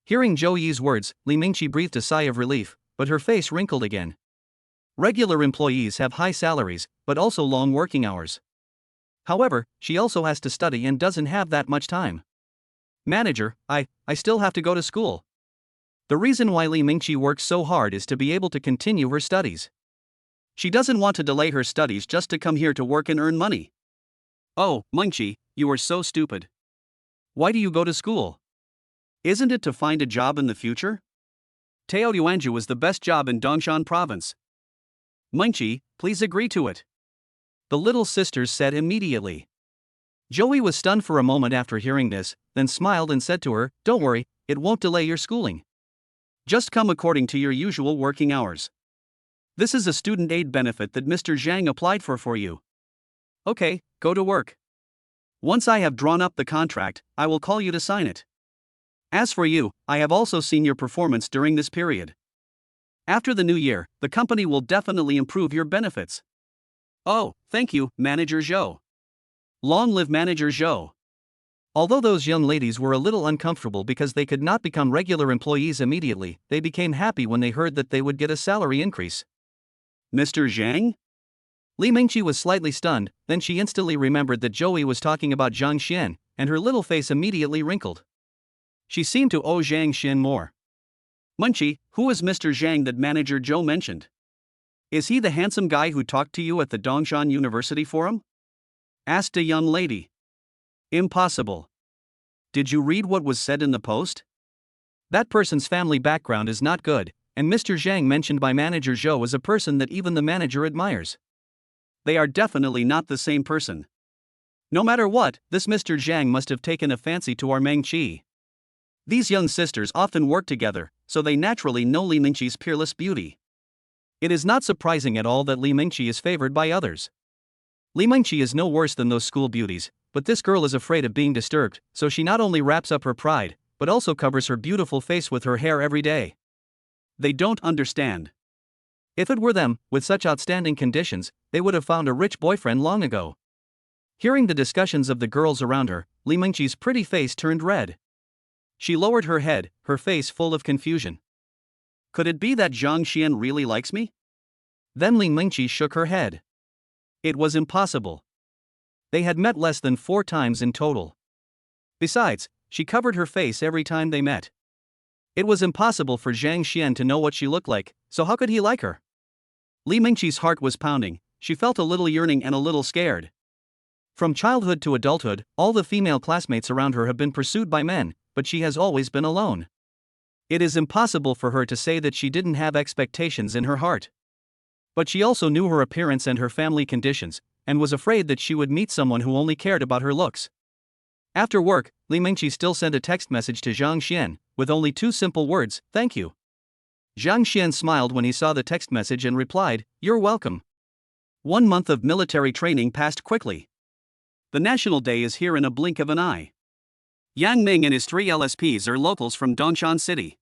Hearing Zhou Yi's words, Li Mingqi breathed a sigh of relief, but her face wrinkled again. Regular employees have high salaries, but also long working hours. However, she also has to study and doesn't have that much time. Manager, I still have to go to school. The reason why Li Mingqi works so hard is to be able to continue her studies. She doesn't want to delay her studies just to come here to work and earn money. Oh, Mingqi, you are so stupid. Why do you go to school? Isn't it to find a job in the future? Taoyuanju is the best job in Dongshan province. Mingqi, please agree to it. The little sisters said immediately. Zhou Yi was stunned for a moment after hearing this, then smiled and said to her, don't worry, it won't delay your schooling. Just come according to your usual working hours. This is a student aid benefit that Mr. Zhang applied for you. Okay, go to work. Once I have drawn up the contract, I will call you to sign it. As for you, I have also seen your performance during this period. After the new year, the company will definitely improve your benefits. Oh, thank you, Manager Zhou. Long live Manager Zhou. Although those young ladies were a little uncomfortable because they could not become regular employees immediately, they became happy when they heard that they would get a salary increase. Mr. Zhang? Li Mingqi was slightly stunned, then she instantly remembered that Zhou Yi was talking about Zhang Xian, and her little face immediately wrinkled. She seemed to owe Zhang Xian more. Mingqi, who is Mr. Zhang that Manager Zhou mentioned? Is he the handsome guy who talked to you at the Dongshan University Forum? Asked a young lady. Impossible. Did you read what was said in the post? That person's family background is not good, and Mr. Zhang mentioned by Manager Zhou is a person that even the manager admires. They are definitely not the same person. No matter what, this Mr. Zhang must have taken a fancy to our Mingqi. These young sisters often work together, so they naturally know Li Mingqi's peerless beauty. It is not surprising at all that Li Mingqi is favored by others. Li Mingqi is no worse than those school beauties, but this girl is afraid of being disturbed, so she not only wraps up her pride, but also covers her beautiful face with her hair every day. They don't understand. If it were them, with such outstanding conditions, they would have found a rich boyfriend long ago. Hearing the discussions of the girls around her, Li Mingqi's pretty face turned red. She lowered her head, her face full of confusion. Could it be that Zhang Xian really likes me? Then Li Mingqi shook her head. It was impossible. They had met less than 4 times in total. Besides, she covered her face every time they met. It was impossible for Zhang Xian to know what she looked like, so how could he like her? Li Mingqi's heart was pounding, she felt a little yearning and a little scared. From childhood to adulthood, all the female classmates around her have been pursued by men, but she has always been alone. It is impossible for her to say that she didn't have expectations in her heart. But she also knew her appearance and her family conditions, and was afraid that she would meet someone who only cared about her looks. After work, Li Mingqi still sent a text message to Zhang Xian, with only 2 simple words, thank you. Zhang Xian smiled when he saw the text message and replied, you're welcome. 1 month of military training passed quickly. The National Day is here in a blink of an eye. Yang Ming and his 3 LSPs are locals from Dongshan City.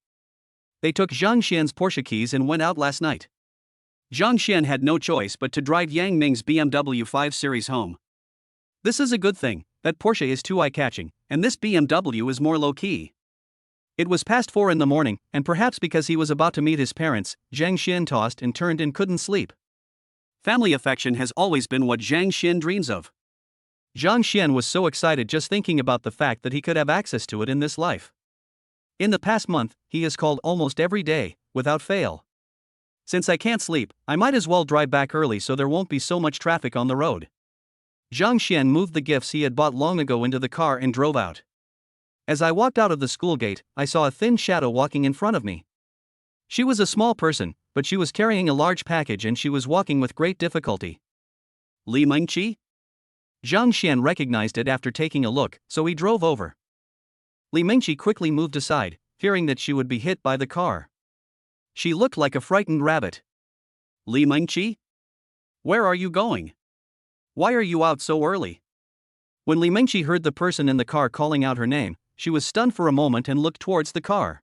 They took Zhang Xian's Porsche keys and went out last night. Zhang Xian had no choice but to drive Yang Ming's BMW 5 Series home. This is a good thing, that Porsche is too eye-catching, and this BMW is more low-key. It was past 4 in the morning, and perhaps because he was about to meet his parents, Zhang Xian tossed and turned and couldn't sleep. Family affection has always been what Zhang Xian dreams of. Zhang Xian was so excited just thinking about the fact that he could have access to it in this life. In the past month, he has called almost every day, without fail. Since I can't sleep, I might as well drive back early so there won't be so much traffic on the road. Zhang Xian moved the gifts he had bought long ago into the car and drove out. As I walked out of the school gate, I saw a thin shadow walking in front of me. She was a small person, but she was carrying a large package and she was walking with great difficulty. Li Mengqi? Zhang Xian recognized it after taking a look, so he drove over. Li Mengqi quickly moved aside, fearing that she would be hit by the car. She looked like a frightened rabbit. Li Mengqi? Where are you going? Why are you out so early? When Li Mengqi heard the person in the car calling out her name, she was stunned for a moment and looked towards the car.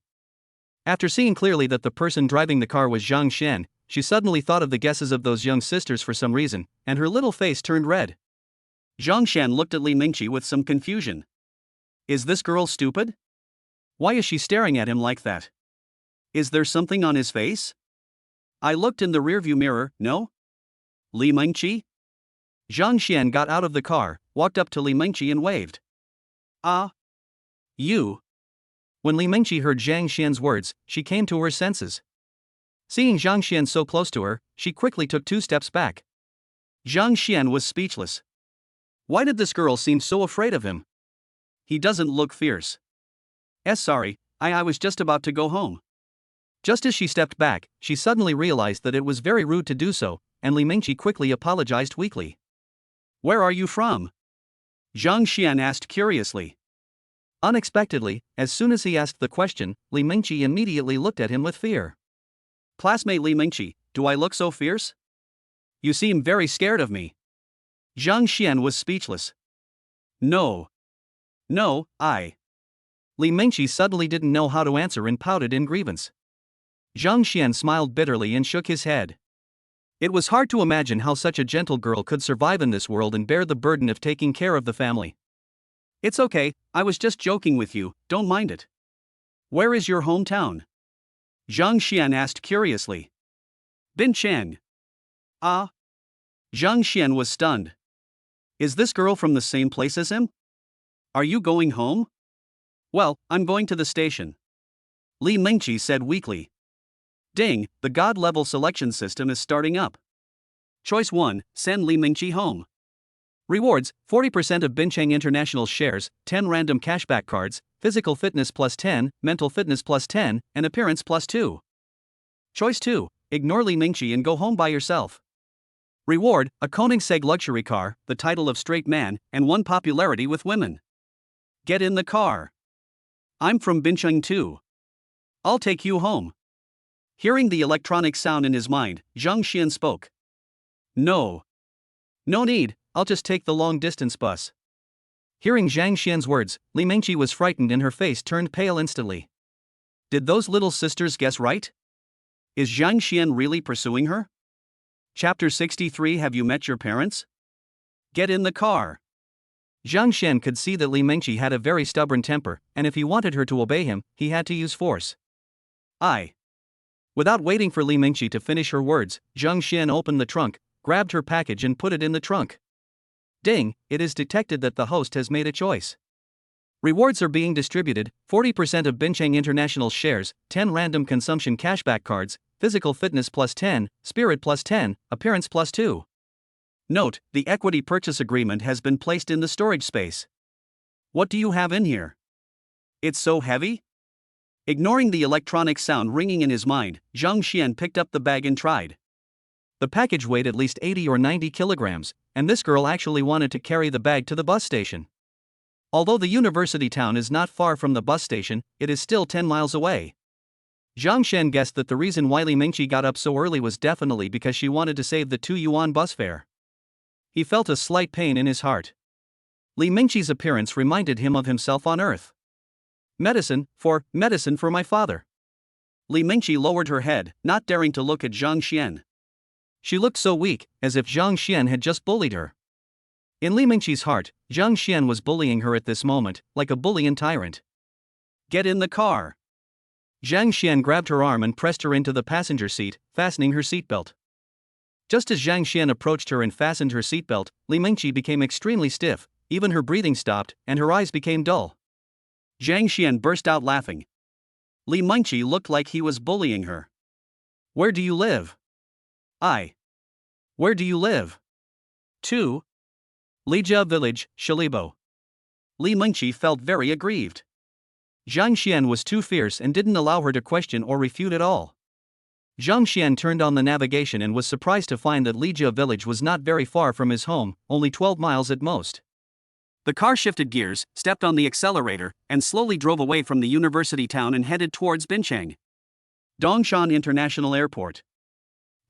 After seeing clearly that the person driving the car was Zhang Xian, she suddenly thought of the guesses of those young sisters for some reason, and her little face turned red. Zhang Xian looked at Li Mengqi with some confusion. Is this girl stupid? Why is she staring at him like that? Is there something on his face? I looked in the rearview mirror, no? Li Mengqi? Zhang Xian got out of the car, walked up to Li Mengqi and waved. Ah. You. When Li Mengqi heard Zhang Xian's words, she came to her senses. Seeing Zhang Xian so close to her, she quickly took 2 steps back. Zhang Xian was speechless. Why did this girl seem so afraid of him? He doesn't look fierce. Sorry, I was just about to go home. Just as she stepped back, she suddenly realized that it was very rude to do so, and Li Mengqi quickly apologized weakly. Where are you from? Zhang Xian asked curiously. Unexpectedly, as soon as he asked the question, Li Mengqi immediately looked at him with fear. Classmate Li Mengqi, do I look so fierce? You seem very scared of me. Zhang Xian was speechless. No. No, Li Mengqi suddenly didn't know how to answer and pouted in grievance. Zhang Xian smiled bitterly and shook his head. It was hard to imagine how such a gentle girl could survive in this world and bear the burden of taking care of the family. It's okay, I was just joking with you, don't mind it. Where is your hometown? Zhang Xian asked curiously. Binchang. Ah. Zhang Xian was stunned. Is this girl from the same place as him? Are you going home? Well, I'm going to the station. Li Mengqi said weakly. Ding, the God-level selection system is starting up. Choice 1, send Li Mengqi home. Rewards, 40% of Binchang International shares, 10 random cashback cards, physical fitness plus 10, mental fitness plus 10, and appearance plus 2. Choice 2, ignore Li Mengqi and go home by yourself. Reward, a Koenigsegg luxury car, the title of straight man, and 1 popularity with women. Get in the car. I'm from Binchang too. I'll take you home. Hearing the electronic sound in his mind, Zhang Xian spoke. No. No need, I'll just take the long-distance bus. Hearing Zhang Xian's words, Li Mengqi was frightened and her face turned pale instantly. Did those little sisters guess right? Is Zhang Xian really pursuing her? Chapter 63. Have you met your parents? Get in the car. Zhang Xian could see that Li Mengqi had a very stubborn temper, and if he wanted her to obey him, he had to use force. Without waiting for Li Mengqi to finish her words, Zhang Xian opened the trunk, grabbed her package and put it in the trunk. Ding, it is detected that the host has made a choice. Rewards are being distributed, 40% of Binchang International shares, 10 random consumption cashback cards, physical fitness plus 10, spirit plus 10, appearance plus 2. Note, the equity purchase agreement has been placed in the storage space. What do you have in here? It's so heavy? Ignoring the electronic sound ringing in his mind, Zhang Xian picked up the bag and tried. The package weighed at least 80 or 90 kilograms, and this girl actually wanted to carry the bag to the bus station. Although the university town is not far from the bus station, it is still 10 miles away. Zhang Xian guessed that the reason why Li Mengqi got up so early was definitely because she wanted to save the 2 yuan bus fare. He felt a slight pain in his heart. Li Mengqi's appearance reminded him of himself on Earth. Medicine for my father. Li Mengqi lowered her head, not daring to look at Zhang Xian. She looked so weak, as if Zhang Xian had just bullied her. In Li Mengqi's heart, Zhang Xian was bullying her at this moment, like a bully and tyrant. Get in the car. Zhang Xian grabbed her arm and pressed her into the passenger seat, fastening her seatbelt. Just as Zhang Xian approached her and fastened her seatbelt, Li Mengqi became extremely stiff, even her breathing stopped, and her eyes became dull. Zhang Xian burst out laughing. Li Mengqi looked like he was bullying her. Where do you live? Where do you live? 2. Lijia Village, Shalibo. Li Mengqi felt very aggrieved. Zhang Xian was too fierce and didn't allow her to question or refute at all. Zhang Xian turned on the navigation and was surprised to find that Lijia Village was not very far from his home, only 12 miles at most. The car shifted gears, stepped on the accelerator, and slowly drove away from the university town and headed towards Binchang. Dongshan International Airport.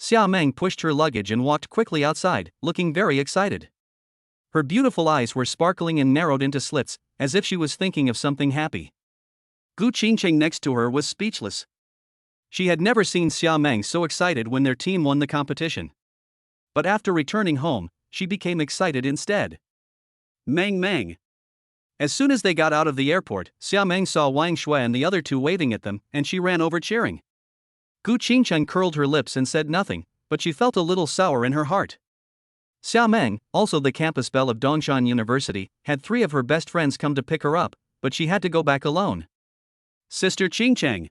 Xia Meng pushed her luggage and walked quickly outside, looking very excited. Her beautiful eyes were sparkling and narrowed into slits, as if she was thinking of something happy. Gu Qingcheng next to her was speechless. She had never seen Xia Meng so excited when their team won the competition. But after returning home, she became excited instead. Meng. As soon as they got out of the airport, Xia Meng saw Wang Shui and the other two waving at them, and she ran over cheering. Gu Qingcheng curled her lips and said nothing, but she felt a little sour in her heart. Xia Meng, also the campus belle of Dongshan University, had 3 of her best friends come to pick her up, but she had to go back alone. Sister Qingcheng.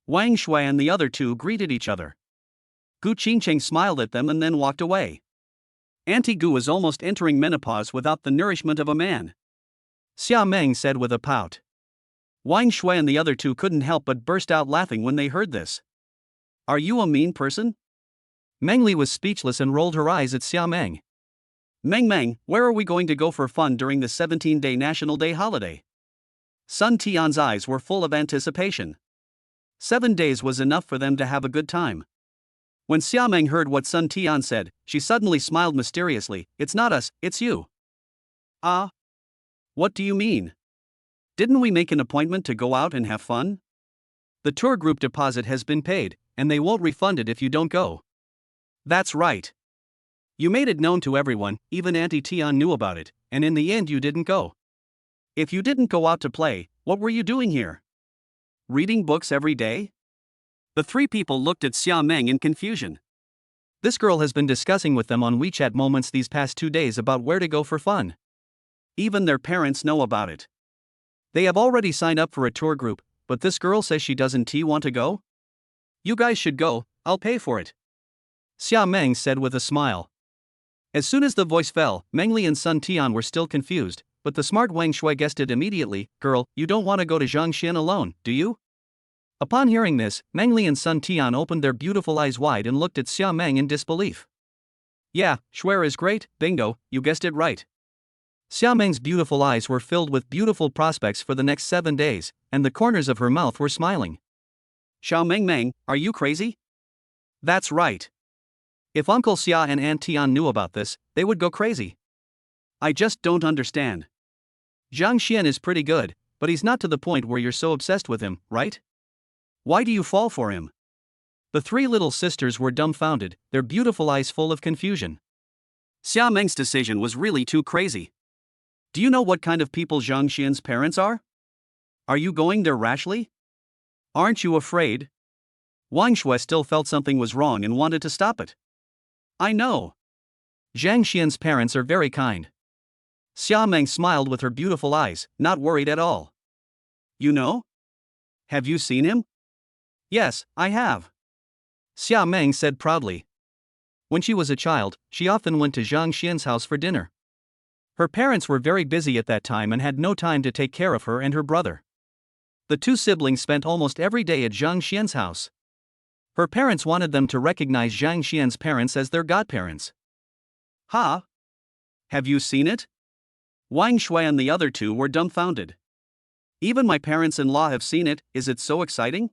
Wang Shui and the other two greeted each other. Gu Qingcheng smiled at them and then walked away. Auntie Gu was almost entering menopause without the nourishment of a man. Xia Meng said with a pout. Wang Shui and the other two couldn't help but burst out laughing when they heard this. Are you a mean person? Meng Li was speechless and rolled her eyes at Xia Meng. Meng, where are we going to go for fun during the 17-day National Day holiday? Sun Tian's eyes were full of anticipation. 7 days was enough for them to have a good time. When Xia Meng heard what Sun Tian said, she suddenly smiled mysteriously. It's not us, it's you. Ah? What do you mean? Didn't we make an appointment to go out and have fun? The tour group deposit has been paid, and they won't refund it if you don't go. That's right. You made it known to everyone, even Auntie Tian knew about it, and in the end you didn't go. If you didn't go out to play, what were you doing here? Reading books every day? The 3 people looked at Xia Meng in confusion. This girl has been discussing with them on WeChat moments these past 2 days about where to go for fun. Even their parents know about it. They have already signed up for a tour group, but this girl says she doesn't want to go? You guys should go, I'll pay for it. Xia Meng said with a smile. As soon as the voice fell, Meng Li and Sun Tian were still confused, but the smart Wang Shui guessed it immediately. Girl, you don't want to go to Zhangxian alone, do you? Upon hearing this, Meng Li and Sun Tian opened their beautiful eyes wide and looked at Xia Meng in disbelief. Yeah, Shui is great, bingo, you guessed it right. Xia Meng's beautiful eyes were filled with beautiful prospects for the next 7 days, and the corners of her mouth were smiling. Xiao Meng, are you crazy? That's right. If Uncle Xia and Aunt Tian knew about this, they would go crazy. I just don't understand. Zhang Xian is pretty good, but he's not to the point where you're so obsessed with him, right? Why do you fall for him? The 3 little sisters were dumbfounded, their beautiful eyes full of confusion. Xia Meng's decision was really too crazy. Do you know what kind of people Zhang Xian's parents are? Are you going there rashly? Aren't you afraid? Wang Shui still felt something was wrong and wanted to stop it. I know. Zhang Xian's parents are very kind. Xia Meng smiled with her beautiful eyes, not worried at all. You know? Have you seen him? Yes, I have. Xia Meng said proudly. When she was a child, she often went to Zhang Xian's house for dinner. Her parents were very busy at that time and had no time to take care of her and her brother. The 2 siblings spent almost every day at Zhang Xian's house. Her parents wanted them to recognize Zhang Xian's parents as their godparents. Ha! Have you seen it? Wang Shui and the other 2 were dumbfounded. Even my parents-in-law have seen it, is it so exciting?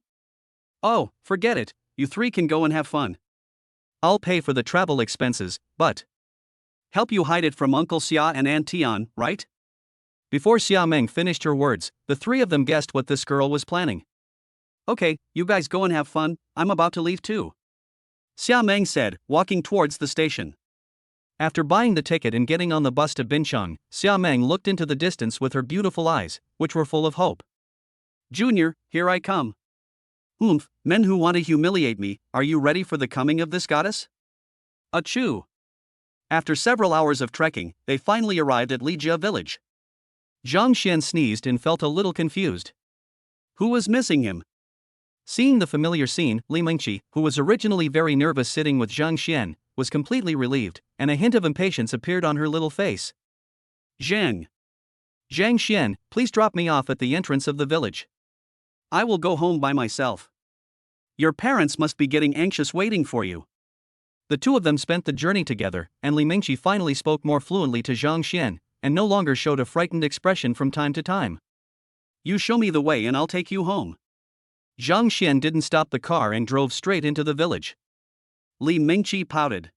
Oh, forget it, you 3 can go and have fun. I'll pay for the travel expenses, but help you hide it from Uncle Xia and Aunt Tian, right? Before Xia Meng finished her words, the 3 of them guessed what this girl was planning. Okay, you guys go and have fun, I'm about to leave too. Xia Meng said, walking towards the station. After buying the ticket and getting on the bus to Binchang, Xia Meng looked into the distance with her beautiful eyes, which were full of hope. Junior, here I come. Men who want to humiliate me, are you ready for the coming of this goddess? Achoo! After several hours of trekking, they finally arrived at Lijia village. Zhang Xian sneezed and felt a little confused. Who was missing him? Seeing the familiar scene, Li Mengqi, who was originally very nervous sitting with Zhang Xian, was completely relieved, and a hint of impatience appeared on her little face. Zhang. Zhang Xian, please drop me off at the entrance of the village. I will go home by myself. Your parents must be getting anxious waiting for you. The two of them spent the journey together, and Li Mingqi finally spoke more fluently to Zhang Xian, and no longer showed a frightened expression from time to time. You show me the way and I'll take you home. Zhang Xian didn't stop the car and drove straight into the village. Li Mingqi pouted.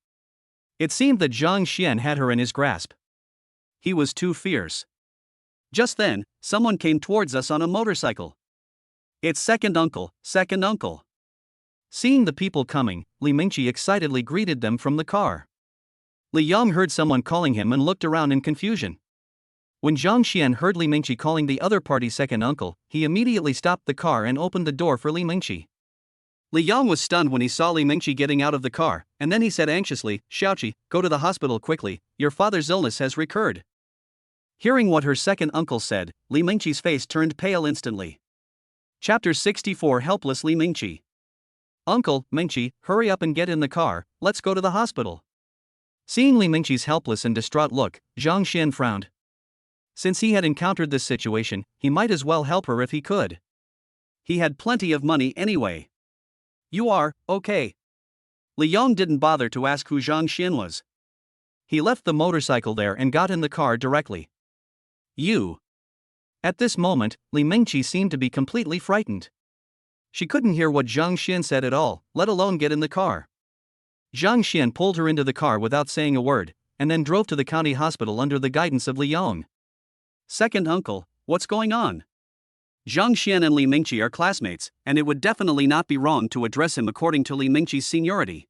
It seemed that Zhang Xian had her in his grasp. He was too fierce. Just then, someone came towards us on a motorcycle. It's second uncle, second uncle. Seeing the people coming, Li Mingqi excitedly greeted them from the car. Li Yong heard someone calling him and looked around in confusion. When Zhang Xian heard Li Mingqi calling the other party's second uncle, he immediately stopped the car and opened the door for Li Mingqi. Li Yong was stunned when he saw Li Mingqi getting out of the car, and then he said anxiously, Xiaoqi, go to the hospital quickly, your father's illness has recurred. Hearing what her second uncle said, Li Mingqi's face turned pale instantly. Chapter 64 Helpless Li Mingqi. Uncle, Mingqi, hurry up and get in the car, let's go to the hospital. Seeing Li Mingqi's helpless and distraught look, Zhang Xian frowned. Since he had encountered this situation, he might as well help her if he could. He had plenty of money anyway. You are, okay. Li Yong didn't bother to ask who Zhang Xian was. He left the motorcycle there and got in the car directly. You. At this moment, Li Mingqi seemed to be completely frightened. She couldn't hear what Zhang Xian said at all, let alone get in the car. Zhang Xian pulled her into the car without saying a word, and then drove to the county hospital under the guidance of Li Yong. Second uncle, what's going on? Zhang Xian and Li Mingqi are classmates, and it would definitely not be wrong to address him according to Li Mingqi's seniority.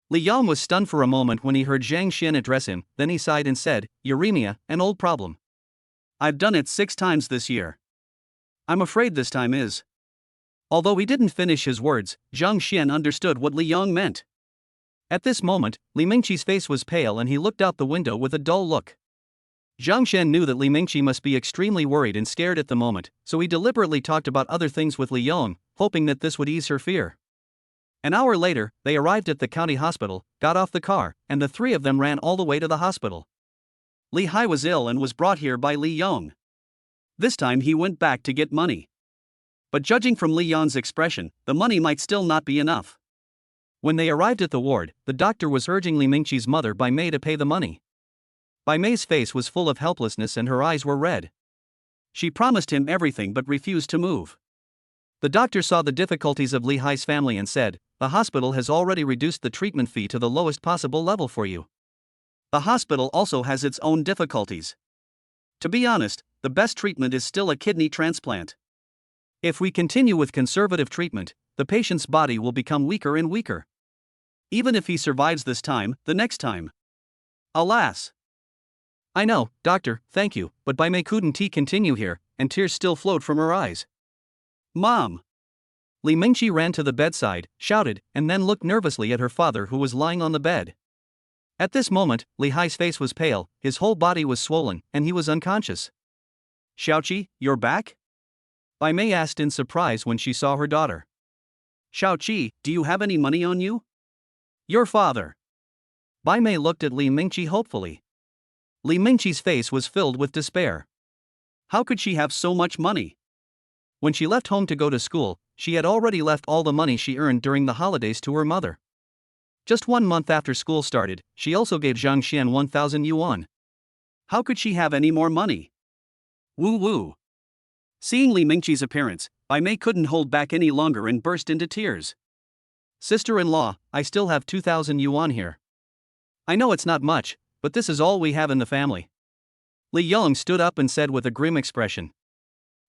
Li Yong was stunned for a moment when he heard Zhang Xian address him, then he sighed and said, Uremia, an old problem. I've done it 6 times this year. I'm afraid this time is. Although he didn't finish his words, Zhang Xian understood what Li Yong meant. At this moment, Li Mingqi's face was pale and he looked out the window with a dull look. Zhang Xian knew that Li Mingqi must be extremely worried and scared at the moment, so he deliberately talked about other things with Li Yong, hoping that this would ease her fear. An hour later, they arrived at the county hospital, got off the car, and the three of them ran all the way to the hospital. Li Hai was ill and was brought here by Li Yong. This time he went back to get money. But judging from Li Yong's expression, the money might still not be enough. When they arrived at the ward, the doctor was urging Li Mingqi's mother Bai Mei to pay the money. Bai Mei's face was full of helplessness and her eyes were red. She promised him everything but refused to move. The doctor saw the difficulties of Li Hai's family and said, the hospital has already reduced the treatment fee to the lowest possible level for you. The hospital also has its own difficulties. To be honest, the best treatment is still a kidney transplant. If we continue with conservative treatment, the patient's body will become weaker and weaker. Even if he survives this time, the next time. Alas. I know, doctor, thank you, but Bai Mei couldn't continue here, and tears still flowed from her eyes. Mom! Li Mingqi ran to the bedside, shouted, and then looked nervously at her father who was lying on the bed. At this moment, Li Hai's face was pale, his whole body was swollen, and he was unconscious. Xiaoqi, you're back? Bai Mei asked in surprise when she saw her daughter. Xiaoqi, do you have any money on you? Your father. Bai Mei looked at Li Mingqi hopefully. Li Mingqi's face was filled with despair. How could she have so much money? When she left home to go to school, she had already left all the money she earned during the holidays to her mother. Just 1 month after school started, she also gave Zhang Xian 1,000 yuan. How could she have any more money? Woo woo. Seeing Li Mingqi's appearance, Bai Mei couldn't hold back any longer and burst into tears. Sister-in-law, I still have 2,000 yuan here. I know it's not much, but this is all we have in the family. Li Yong stood up and said with a grim expression.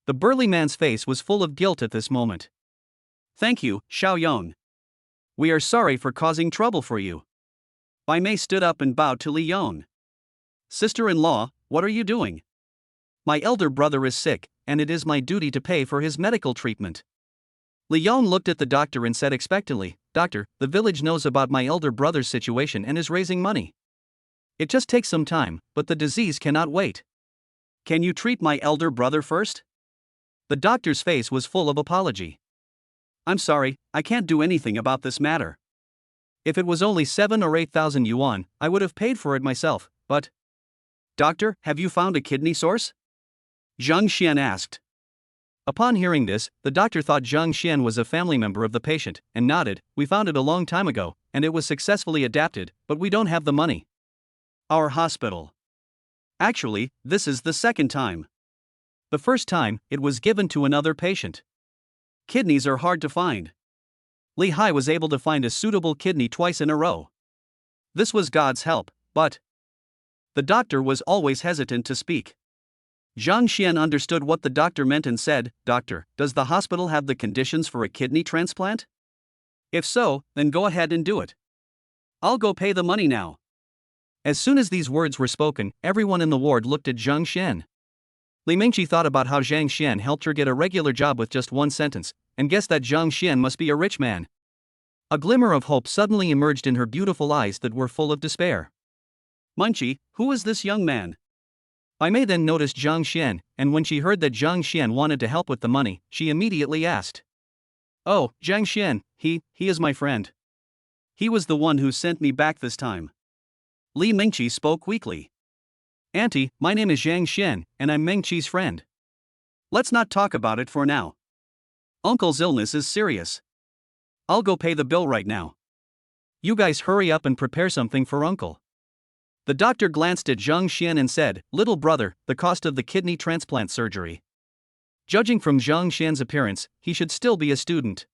The burly man's face was full of guilt at this moment. Thank you, Xiao Yong. We are sorry for causing trouble for you. Bai Mei stood up and bowed to Li Yong. Sister-in-law, what are you doing? My elder brother is sick, and it is my duty to pay for his medical treatment. Li Yong looked at the doctor and said expectantly, Doctor, the village knows about my elder brother's situation and is raising money. It just takes some time, but the disease cannot wait. Can you treat my elder brother first? The doctor's face was full of apology. I'm sorry, I can't do anything about this matter. If it was only 7 or 8,000 yuan, I would have paid for it myself, but... Doctor, have you found a kidney source? Zhang Xian asked. Upon hearing this, the doctor thought Zhang Xian was a family member of the patient, and nodded. We found it a long time ago, and it was successfully adapted, but we don't have the money. Our hospital. Actually, this is the second time. The first time, it was given to another patient. Kidneys are hard to find. Li Hai was able to find a suitable kidney twice in a row. This was God's help, but the doctor was always hesitant to speak. Zhang Xian understood what the doctor meant and said, Doctor, does the hospital have the conditions for a kidney transplant? If so, then go ahead and do it. I'll go pay the money now. As soon as these words were spoken, everyone in the ward looked at Zhang Xian. Li Mingqi thought about how Zhang Xian helped her get a regular job with just one sentence, and guessed that Zhang Xian must be a rich man. A glimmer of hope suddenly emerged in her beautiful eyes that were full of despair. Mingqi, who is this young man? Bai Mei then noticed Zhang Xian, and when she heard that Zhang Xian wanted to help with the money, she immediately asked. Oh, Zhang Xian, he is my friend. He was the one who sent me back this time. Li Mingqi spoke weakly. Auntie, my name is Zhang Xian, and I'm Mingqi's friend. Let's not talk about it for now. Uncle's illness is serious. I'll go pay the bill right now. You guys hurry up and prepare something for Uncle. The doctor glanced at Zhang Xian and said, Little brother, the cost of the kidney transplant surgery. Judging from Zhang Xian's appearance, he should still be a student.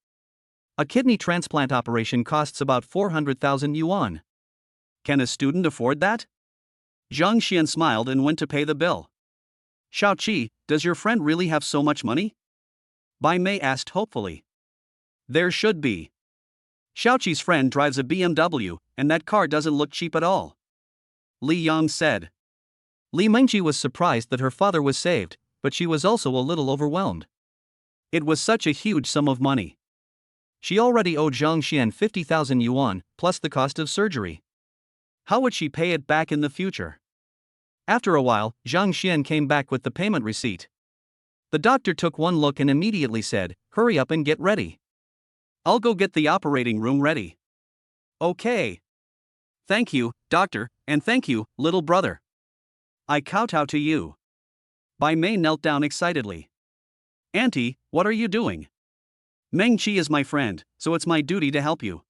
A kidney transplant operation costs about 400,000 yuan. Can a student afford that? Zhang Xian smiled and went to pay the bill. Xiaoqi, does your friend really have so much money? Bai Mei asked hopefully. There should be. Xiaoqi's friend drives a BMW, and that car doesn't look cheap at all. Li Yang said. Li Mingqi was surprised that her father was saved, but she was also a little overwhelmed. It was such a huge sum of money. She already owed Zhang Xian 50,000 yuan, plus the cost of surgery. How would she pay it back in the future? After a while, Zhang Xian came back with the payment receipt. The doctor took one look and immediately said, Hurry up and get ready. I'll go get the operating room ready. Okay. Thank you, doctor, and thank you, little brother. I kowtow to you. Bai Mei knelt down excitedly. Auntie, what are you doing? Mingqi is my friend, so it's my duty to help you.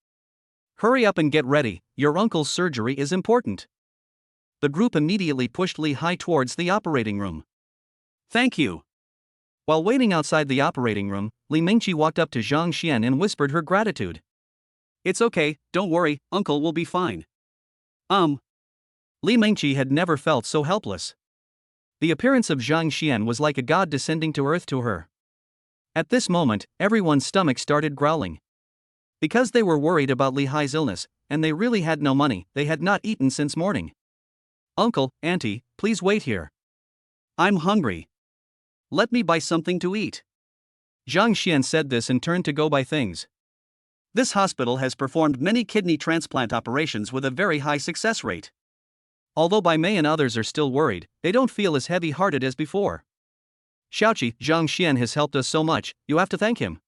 Hurry up and get ready, your uncle's surgery is important. The group immediately pushed Li Hai towards the operating room. Thank you. While waiting outside the operating room, Li Mingqi walked up to Zhang Xian and whispered her gratitude. It's okay, don't worry, uncle will be fine. Li Mingqi had never felt so helpless. The appearance of Zhang Xian was like a god descending to earth to her. At this moment, everyone's stomach started growling. Because they were worried about Li Hai's illness, and they really had no money, they had not eaten since morning. Uncle, auntie, please wait here. I'm hungry. Let me buy something to eat. Zhang Xian said this and turned to go buy things. This hospital has performed many kidney transplant operations with a very high success rate. Although Bai Mei and others are still worried, they don't feel as heavy-hearted as before. Xiaoqi, Zhang Xian has helped us so much, you have to thank him.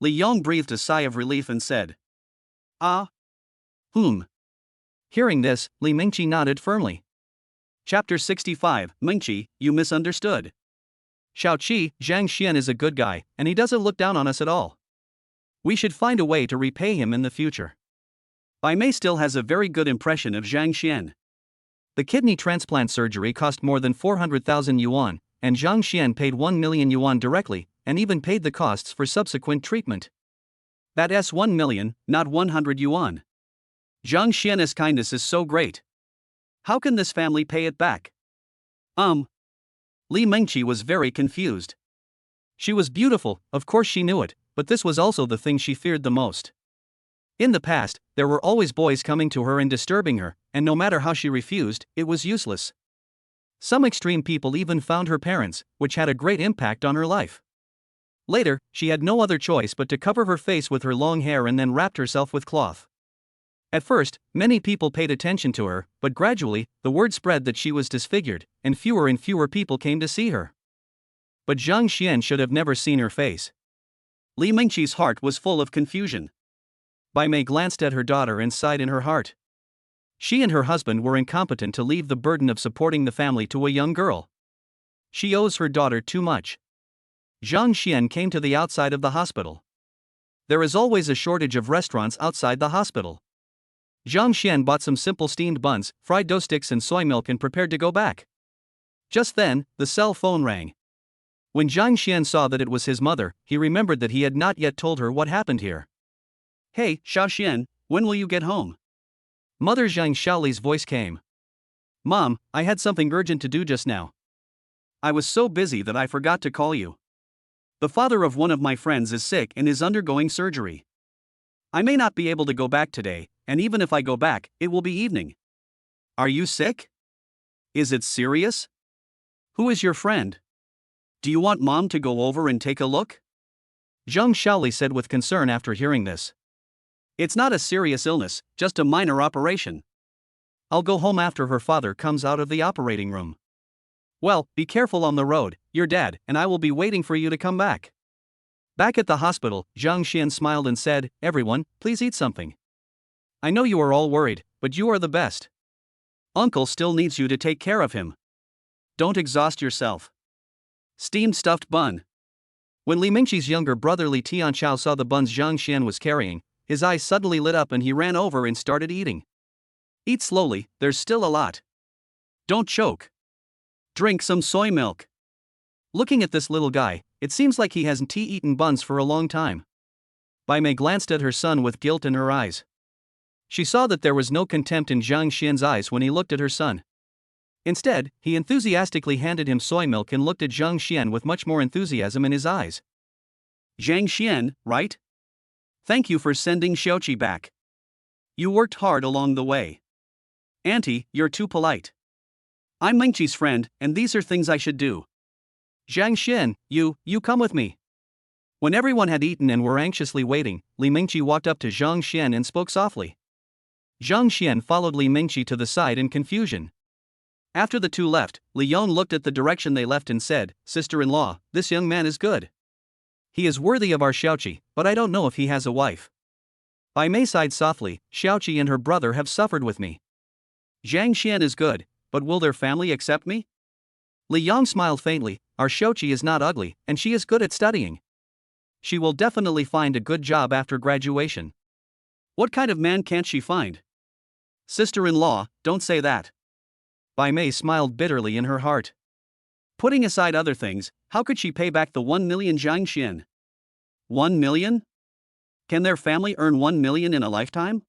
Li Yong breathed a sigh of relief and said. Hearing this, Li Mingqi nodded firmly. Chapter 65, Mingqi, you misunderstood. Xiaoqi, Zhang Xian is a good guy, and he doesn't look down on us at all. We should find a way to repay him in the future. Bai Mei still has a very good impression of Zhang Xian. The kidney transplant surgery cost more than 400,000 yuan, and Zhang Xian paid 1 million yuan directly, and even paid the costs for subsequent treatment. That's 1 million, not 100 yuan. Zhang Xian's kindness is so great. How can this family pay it back? Li Mingqi was very confused. She was beautiful, of course she knew it, but this was also the thing she feared the most. In the past, there were always boys coming to her and disturbing her, and no matter how she refused, it was useless. Some extreme people even found her parents, which had a great impact on her life. Later, she had no other choice but to cover her face with her long hair and then wrapped herself with cloth. At first, many people paid attention to her, but gradually, the word spread that she was disfigured, and fewer people came to see her. But Zhang Xian should have never seen her face. Li Mingqi's heart was full of confusion. Bai Mei glanced at her daughter and sighed in her heart. She and her husband were incompetent to leave the burden of supporting the family to a young girl. She owes her daughter too much. Zhang Xian came to the outside of the hospital. There is always a shortage of restaurants outside the hospital. Zhang Xian bought some simple steamed buns, fried dough sticks and soy milk and prepared to go back. Just then, the cell phone rang. When Zhang Xian saw that it was his mother, he remembered that he had not yet told her what happened here. Hey, Xiao Xian, when will you get home? Mother Zhang Xiaoli's voice came. Mom, I had something urgent to do just now. I was so busy that I forgot to call you. The father of one of my friends is sick and is undergoing surgery. I may not be able to go back today, and even if I go back, it will be evening. Are you sick? Is it serious? Who is your friend? Do you want Mom to go over and take a look? Zhang Xiaoli said with concern after hearing this. It's not a serious illness, just a minor operation. I'll go home after her father comes out of the operating room. Well, be careful on the road, your dad and I will be waiting for you to come back. Back at the hospital, Zhang Xian smiled and said, Everyone, please eat something. I know you are all worried, but you are the best. Uncle still needs you to take care of him. Don't exhaust yourself. Steamed stuffed bun. When Li Mingqi's younger brother Li Tianchao saw the buns Zhang Xian was carrying, his eyes suddenly lit up and he ran over and started eating. Eat slowly, there's still a lot. Don't choke. Drink some soy milk. Looking at this little guy, it seems like he hasn't eaten buns for a long time. Bai Mei glanced at her son with guilt in her eyes. She saw that there was no contempt in Zhang Xian's eyes when he looked at her son. Instead, he enthusiastically handed him soy milk and looked at Zhang Xian with much more enthusiasm in his eyes. Zhang Xian, right? Thank you for sending Xiaoqi back. You worked hard along the way. Auntie, you're too polite. I'm Mingqi's friend, and these are things I should do. Zhang Xian, you come with me. When everyone had eaten and were anxiously waiting, Li Mingqi walked up to Zhang Xian and spoke softly. Zhang Xian followed Li Mingqi to the side in confusion. After the two left, Li Yong looked at the direction they left and said, Sister-in-law, this young man is good. He is worthy of our Xiaoqi, but I don't know if he has a wife. Bai Mei sighed softly, Xiaoqi and her brother have suffered with me. Zhang Xian is good, but will their family accept me? Li Yong smiled faintly, our Xiaoqi is not ugly, and she is good at studying. She will definitely find a good job after graduation. What kind of man can't she find? Sister-in-law, don't say that. Bai Mei smiled bitterly in her heart. Putting aside other things, how could she pay back the 1 million Zhang Xian? 1 million? Can their family earn 1 million in a lifetime?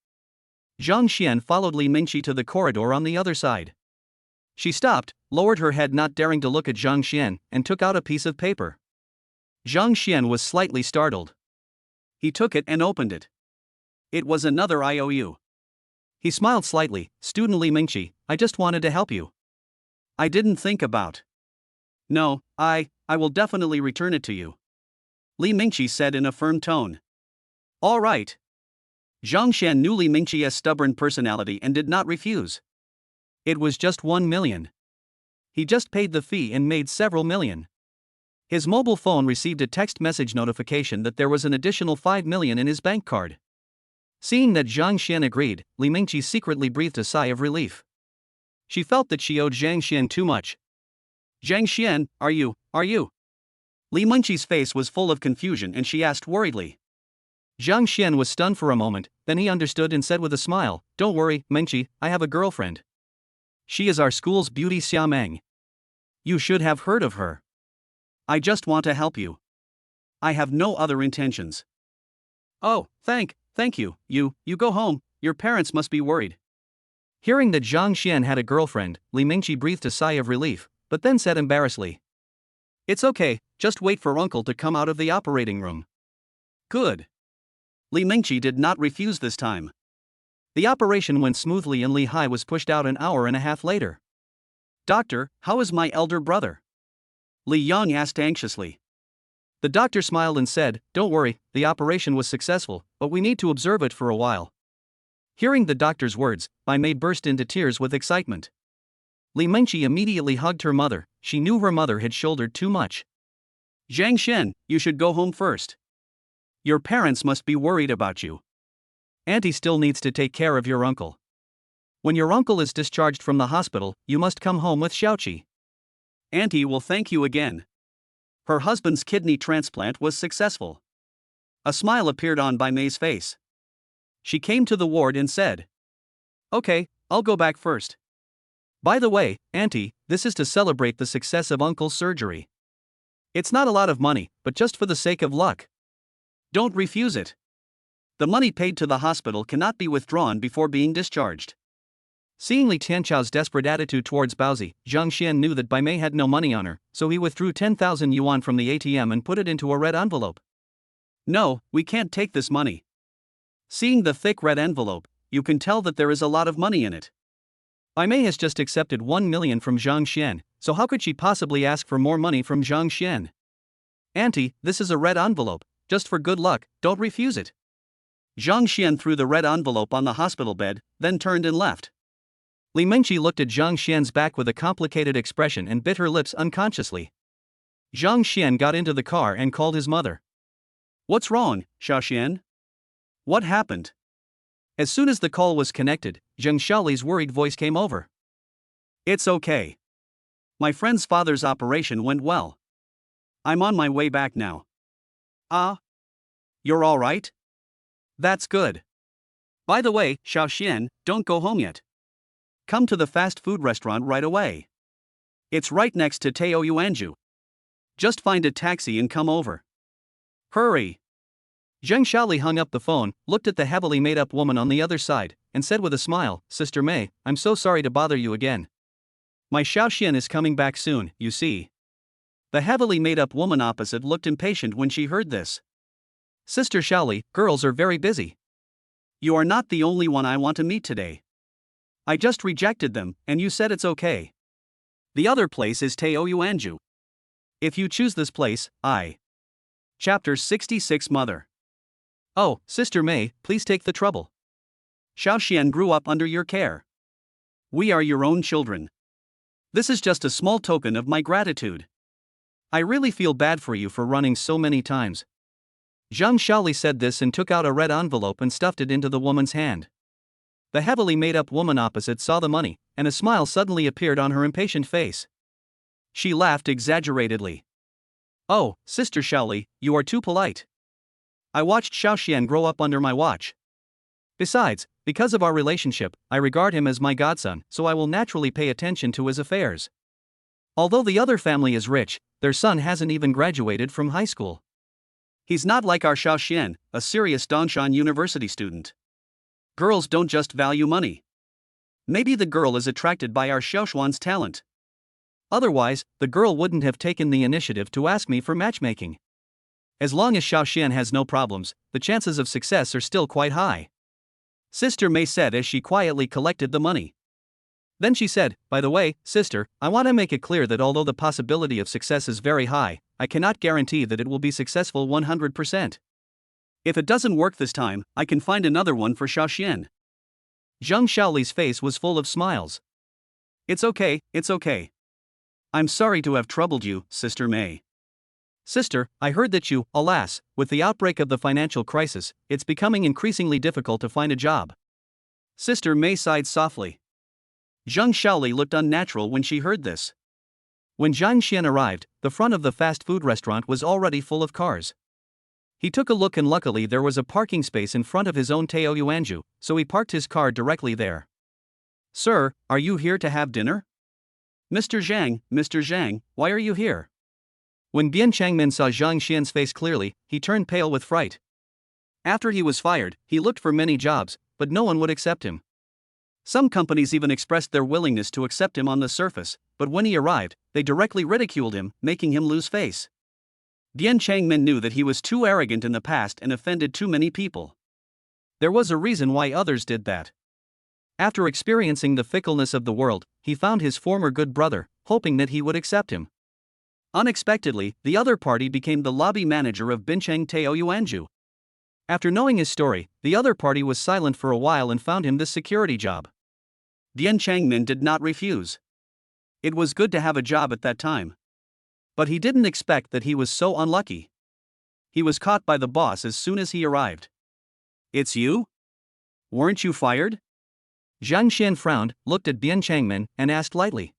Zhang Xian followed Li Mingqi to the corridor on the other side. She stopped, lowered her head not daring to look at Zhang Xian, and took out a piece of paper. Zhang Xian was slightly startled. He took it and opened it. It was another IOU. He smiled slightly, Student Li Mingqi, I just wanted to help you. I didn't think about. No, I will definitely return it to you. Li Mingqi said in a firm tone. All right. Zhang Xian knew Li Mingqi's stubborn personality and did not refuse. It was just 1 million. He just paid the fee and made several million. His mobile phone received a text message notification that there was an additional 5 million in his bank card. Seeing that Zhang Xian agreed, Li Mingqi secretly breathed a sigh of relief. She felt that she owed Zhang Xian too much. Zhang Xian, are you? Li Mingqi's face was full of confusion and she asked worriedly. Zhang Xian was stunned for a moment, then he understood and said with a smile, Don't worry, Mingqi, I have a girlfriend. She is our school's beauty Xia Meng. You should have heard of her. I just want to help you. I have no other intentions. Oh, thank you, you go home, your parents must be worried. Hearing that Zhang Xian had a girlfriend, Li Mingqi breathed a sigh of relief, but then said embarrassedly. It's okay, just wait for uncle to come out of the operating room. Good. Li Mingqi did not refuse this time. The operation went smoothly and Li Hai was pushed out an hour and a half later. Doctor, how is my elder brother? Li Yang asked anxiously. The doctor smiled and said, Don't worry, the operation was successful, but we need to observe it for a while. Hearing the doctor's words, Bai Mei burst into tears with excitement. Li Mingqi immediately hugged her mother, she knew her mother had shouldered too much. Zhang Xian, you should go home first. Your parents must be worried about you. Auntie still needs to take care of your uncle. When your uncle is discharged from the hospital, you must come home with Xiaoqi. Auntie will thank you again. Her husband's kidney transplant was successful. A smile appeared on Bai Mei's face. She came to the ward and said, "Okay, I'll go back first. By the way, Auntie, this is to celebrate the success of Uncle's surgery. It's not a lot of money, but just for the sake of luck. Don't refuse it. The money paid to the hospital cannot be withdrawn before being discharged." Seeing Li Tianchao's desperate attitude towards Baozi, Zhang Xian knew that Bai Mei had no money on her, so he withdrew 10,000 yuan from the ATM and put it into a red envelope. "No, we can't take this money." Seeing the thick red envelope, you can tell that there is a lot of money in it. Bai Mei has just accepted 1 million from Zhang Xian, so how could she possibly ask for more money from Zhang Xian? "Auntie, this is a red envelope, just for good luck, don't refuse it." Zhang Xian threw the red envelope on the hospital bed, then turned and left. Li Mengqi looked at Zhang Xian's back with a complicated expression and bit her lips unconsciously. Zhang Xian got into the car and called his mother. "What's wrong, Xiaoxian? What happened?" As soon as the call was connected, Zheng Xiaoli's worried voice came over. "It's okay. My friend's father's operation went well. I'm on my way back now." "Ah? You're all right? That's good. By the way, Xiaoxian, don't go home yet. Come to the fast food restaurant right away. It's right next to Taoyuanju. Just find a taxi and come over. Hurry." Zheng Xiaoli hung up the phone, looked at the heavily made-up woman on the other side, and said with a smile, "Sister Mei, I'm so sorry to bother you again. My Xiaoxian is coming back soon, you see." The heavily made-up woman opposite looked impatient when she heard this. "Sister Xiaoli, girls are very busy. You are not the only one I want to meet today. I just rejected them, and you said it's okay. The other place is Taoyuanju. If you choose this place, I." Chapter 66 Mother. "Oh, Sister Mei, please take the trouble. Xiaoxian grew up under your care. We are your own children. This is just a small token of my gratitude. I really feel bad for you for running so many times." Zhang Xiaoli said this and took out a red envelope and stuffed it into the woman's hand. The heavily made-up woman opposite saw the money, and a smile suddenly appeared on her impatient face. She laughed exaggeratedly. "Oh, Sister Xiaoli, you are too polite. I watched Xiaoxian grow up under my watch. Besides, because of our relationship, I regard him as my godson, so I will naturally pay attention to his affairs. Although the other family is rich, their son hasn't even graduated from high school. He's not like our Xiaoxian, a serious Dongshan University student. Girls don't just value money. Maybe the girl is attracted by our Xiaoxuan's talent. Otherwise, the girl wouldn't have taken the initiative to ask me for matchmaking. As long as Xiaoxian has no problems, the chances of success are still quite high." Sister Mei said as she quietly collected the money. Then she said, "By the way, sister, I want to make it clear that although the possibility of success is very high, I cannot guarantee that it will be successful 100%. If it doesn't work this time, I can find another one for Xiaoxian." Zhang Xiaoli's face was full of smiles. It's okay. I'm sorry to have troubled you, Sister Mei. Sister, I heard that you, alas, with the outbreak of the financial crisis, it's becoming increasingly difficult to find a job." Sister Mei sighed softly. Zhang Xiaoli looked unnatural when she heard this. When Zhang Xian arrived, the front of the fast food restaurant was already full of cars. He took a look and luckily there was a parking space in front of his own Taoyuanju, so he parked his car directly there. "Sir, are you here to have dinner?" Mr. Zhang, why are you here?" When Bian Changmin saw Zhang Xian's face clearly, he turned pale with fright. After he was fired, he looked for many jobs, but no one would accept him. Some companies even expressed their willingness to accept him on the surface, but when he arrived, they directly ridiculed him, making him lose face. Bian Changmin knew that he was too arrogant in the past and offended too many people. There was a reason why others did that. After experiencing the fickleness of the world, he found his former good brother, hoping that he would accept him. Unexpectedly, the other party became the lobby manager of Bincheng Taoyuanju. After knowing his story, the other party was silent for a while and found him this security job. Bian Changmin did not refuse. It was good to have a job at that time. But he didn't expect that he was so unlucky. He was caught by the boss as soon as he arrived. "It's you? Weren't you fired?" Zhang Xian frowned, looked at Bian Changmin, and asked lightly.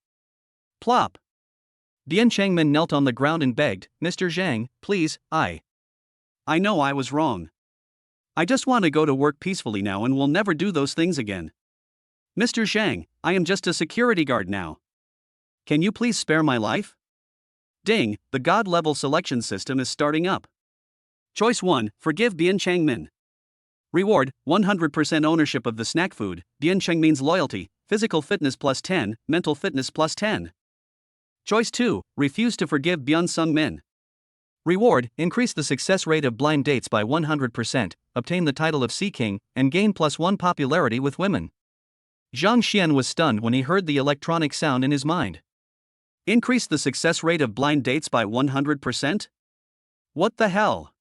Plop. Bian Changmin knelt on the ground and begged, Mr. Zhang, please, I know I was wrong. I just want to go to work peacefully now and will never do those things again. Mr. Zhang, I am just a security guard now. Can you please spare my life? Ding, the God-level selection system is starting up. Choice 1, forgive Bian Changmin. Reward, 100% ownership of the snack food, Bian Changmin's loyalty, physical fitness plus 10, mental fitness plus 10. Choice 2, refuse to forgive Bian Sungmin. Reward, increase the success rate of blind dates by 100%, obtain the title of Sea King, and gain +1 popularity with women. Zhang Xian was stunned when he heard the electronic sound in his mind. Increase the success rate of blind dates by 100%? What the hell?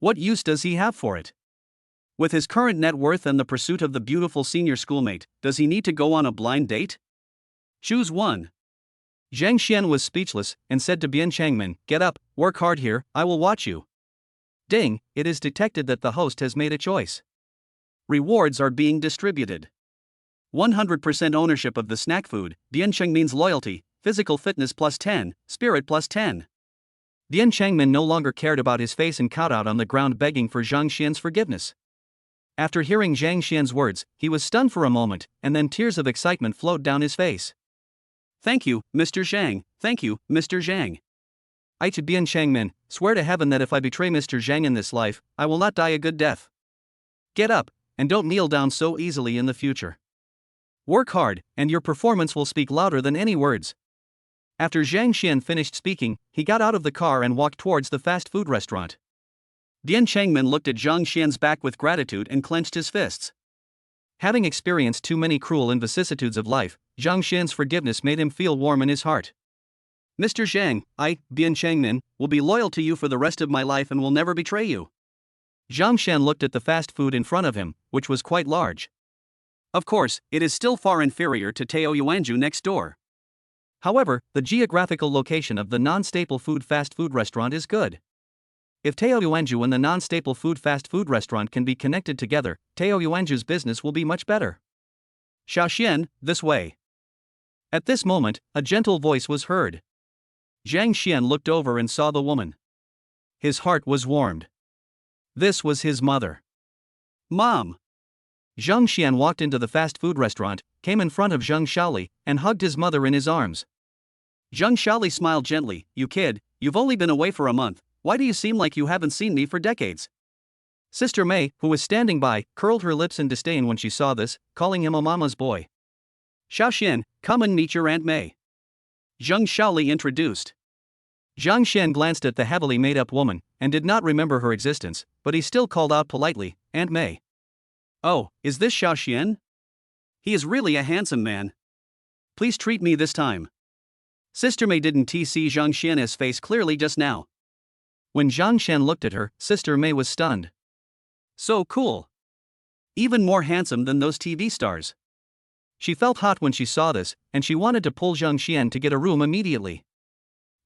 What use does he have for it? With his current net worth and the pursuit of the beautiful senior schoolmate, does he need to go on a blind date? Choose one. Zhang Xian was speechless and said to Bian Changmin, get up, work hard here, I will watch you. Ding, it is detected that the host has made a choice. Rewards are being distributed. 100% ownership of the snack food, Bian Changmin's loyalty, physical fitness plus 10, spirit plus 10. Bian Changmin no longer cared about his face and cowed out on the ground begging for Zhang Xian's forgiveness. After hearing Zhang Xian's words, he was stunned for a moment, and then tears of excitement flowed down his face. Thank you, Mr. Zhang, thank you, Mr. Zhang. I to Bian Changmin, swear to heaven that if I betray Mr. Zhang in this life, I will not die a good death. Get up, and don't kneel down so easily in the future. Work hard, and your performance will speak louder than any words. After Zhang Xian finished speaking, he got out of the car and walked towards the fast food restaurant. Bian Changmin looked at Zhang Xian's back with gratitude and clenched his fists. Having experienced too many cruel and vicissitudes of life, Zhang Xian's forgiveness made him feel warm in his heart. Mr. Zhang, I, Bian Changmin, will be loyal to you for the rest of my life and will never betray you. Zhang Xian looked at the fast food in front of him, which was quite large. Of course, it is still far inferior to Taoyuanju next door. However, the geographical location of the non-staple food fast food restaurant is good. If Taoyuanju and the non-staple food fast food restaurant can be connected together, Taoyuanju's business will be much better. Xiaoxian, this way. At this moment, a gentle voice was heard. Zhang Xian looked over and saw the woman. His heart was warmed. This was his mother. Mom! Zhang Xian walked into the fast food restaurant, came in front of Zhang Shaoli, and hugged his mother in his arms. Zhang Shaoli smiled gently, You kid, you've only been away for a month, why do you seem like you haven't seen me for decades? Sister May, who was standing by, curled her lips in disdain when she saw this, calling him a mama's boy. Xiaoxian, come and meet your Aunt May. Zhang Shaoli introduced. Zhang Xian glanced at the heavily made-up woman, and did not remember her existence, but he still called out politely, Aunt May. Oh, is this Xiaoxian? He is really a handsome man. Please treat me this time. Sister May didn't see Zhang Xian's face clearly just now. When Zhang Xian looked at her, Sister May was stunned. So cool. Even more handsome than those TV stars. She felt hot when she saw this, and she wanted to pull Zhang Xian to get a room immediately.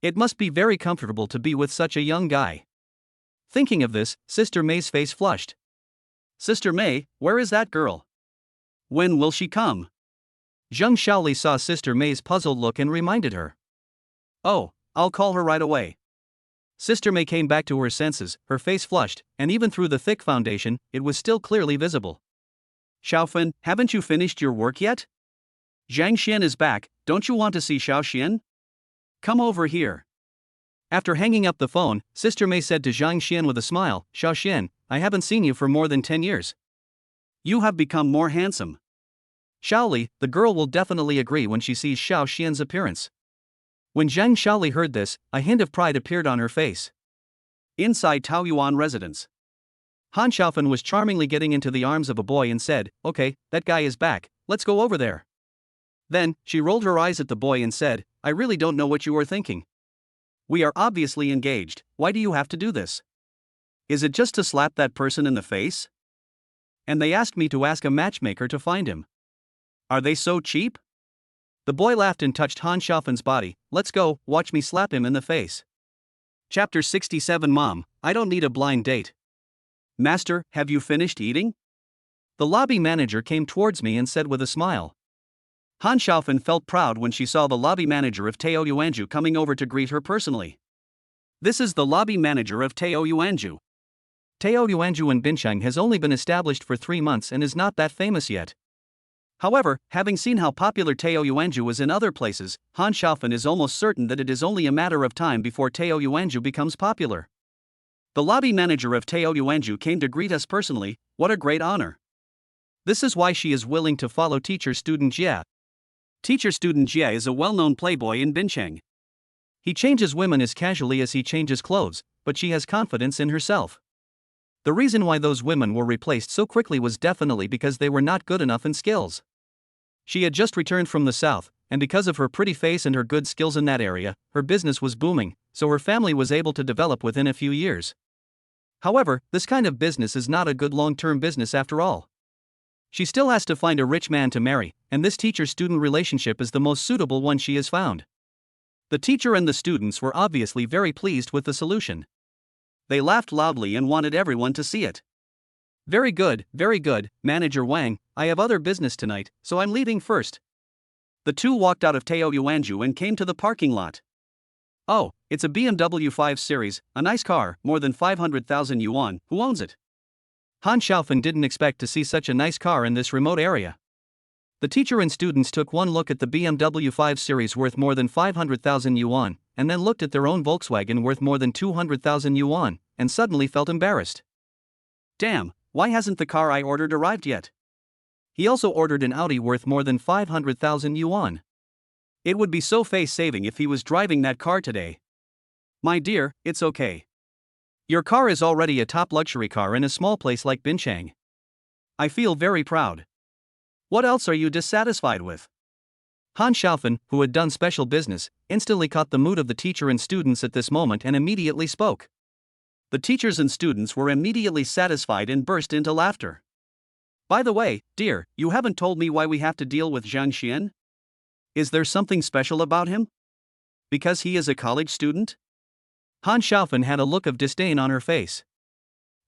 It must be very comfortable to be with such a young guy. Thinking of this, Sister May's face flushed. Sister May, where is that girl? When will she come? Zhang Shaoli saw Sister May's puzzled look and reminded her. Oh, I'll call her right away. Sister May came back to her senses, her face flushed, and even through the thick foundation, it was still clearly visible. Xiaofan, haven't you finished your work yet? Zhang Xian is back, don't you want to see Xiaoxian? Come over here. After hanging up the phone, Sister May said to Zhang Xian with a smile, Xiaoxian, I haven't seen you for more than 10 years. You have become more handsome. Shaoli, the girl will definitely agree when she sees Xiaoxian's appearance. When Zhang Shaoli heard this, a hint of pride appeared on her face. Inside Taoyuan residence. Han Xiaofan was charmingly getting into the arms of a boy and said, Okay, that guy is back, let's go over there. Then, she rolled her eyes at the boy and said, I really don't know what you are thinking. We are obviously engaged, why do you have to do this? Is it just to slap that person in the face? And they asked me to ask a matchmaker to find him. Are they so cheap? The boy laughed and touched Han Xiaofan's body, let's go, watch me slap him in the face. Chapter 67 Mom, I don't need a blind date. Master, have you finished eating? The lobby manager came towards me and said with a smile. Han Xiaofan felt proud when she saw the lobby manager of Tao Yuanju coming over to greet her personally. This is the lobby manager of Tao Yuanju. Tao Yuanju in Bincheng has only been established for 3 months and is not that famous yet. However, having seen how popular Tao Yuanju is in other places, Han Xiaofan is almost certain that it is only a matter of time before Tao Yuanju becomes popular. The lobby manager of Tao Yuanju came to greet us personally. What a great honor. This is why she is willing to follow teacher-student Jia. Teacher-student Jia is a well-known playboy in Bincheng. He changes women as casually as he changes clothes, but she has confidence in herself. The reason why those women were replaced so quickly was definitely because they were not good enough in skills. She had just returned from the south, and because of her pretty face and her good skills in that area, her business was booming, so her family was able to develop within a few years. However, this kind of business is not a good long-term business after all. She still has to find a rich man to marry, and this teacher-student relationship is the most suitable one she has found. The teacher and the students were obviously very pleased with the solution. They laughed loudly and wanted everyone to see it. Very good, Manager Wang, I have other business tonight, so I'm leaving first. The two walked out of Tao Yuanju and came to the parking lot. Oh, it's a BMW 5 Series, a nice car, more than 500,000 yuan, who owns it? Han Xiaofan didn't expect to see such a nice car in this remote area. The teacher and students took one look at the BMW 5 Series worth more than 500,000 yuan, and then looked at their own Volkswagen worth more than 200,000 yuan, and suddenly felt embarrassed. Damn, why hasn't the car I ordered arrived yet? He also ordered an Audi worth more than 500,000 yuan. It would be so face-saving if he was driving that car today. My dear, it's okay. Your car is already a top luxury car in a small place like Bincheng. I feel very proud. What else are you dissatisfied with? Han Xiaofan, who had done special business, instantly caught the mood of the teacher and students at this moment and immediately spoke. The teachers and students were immediately satisfied and burst into laughter. By the way, dear, you haven't told me why we have to deal with Zhang Xian? Is there something special about him? Because he is a college student? Han Xiaofan had a look of disdain on her face.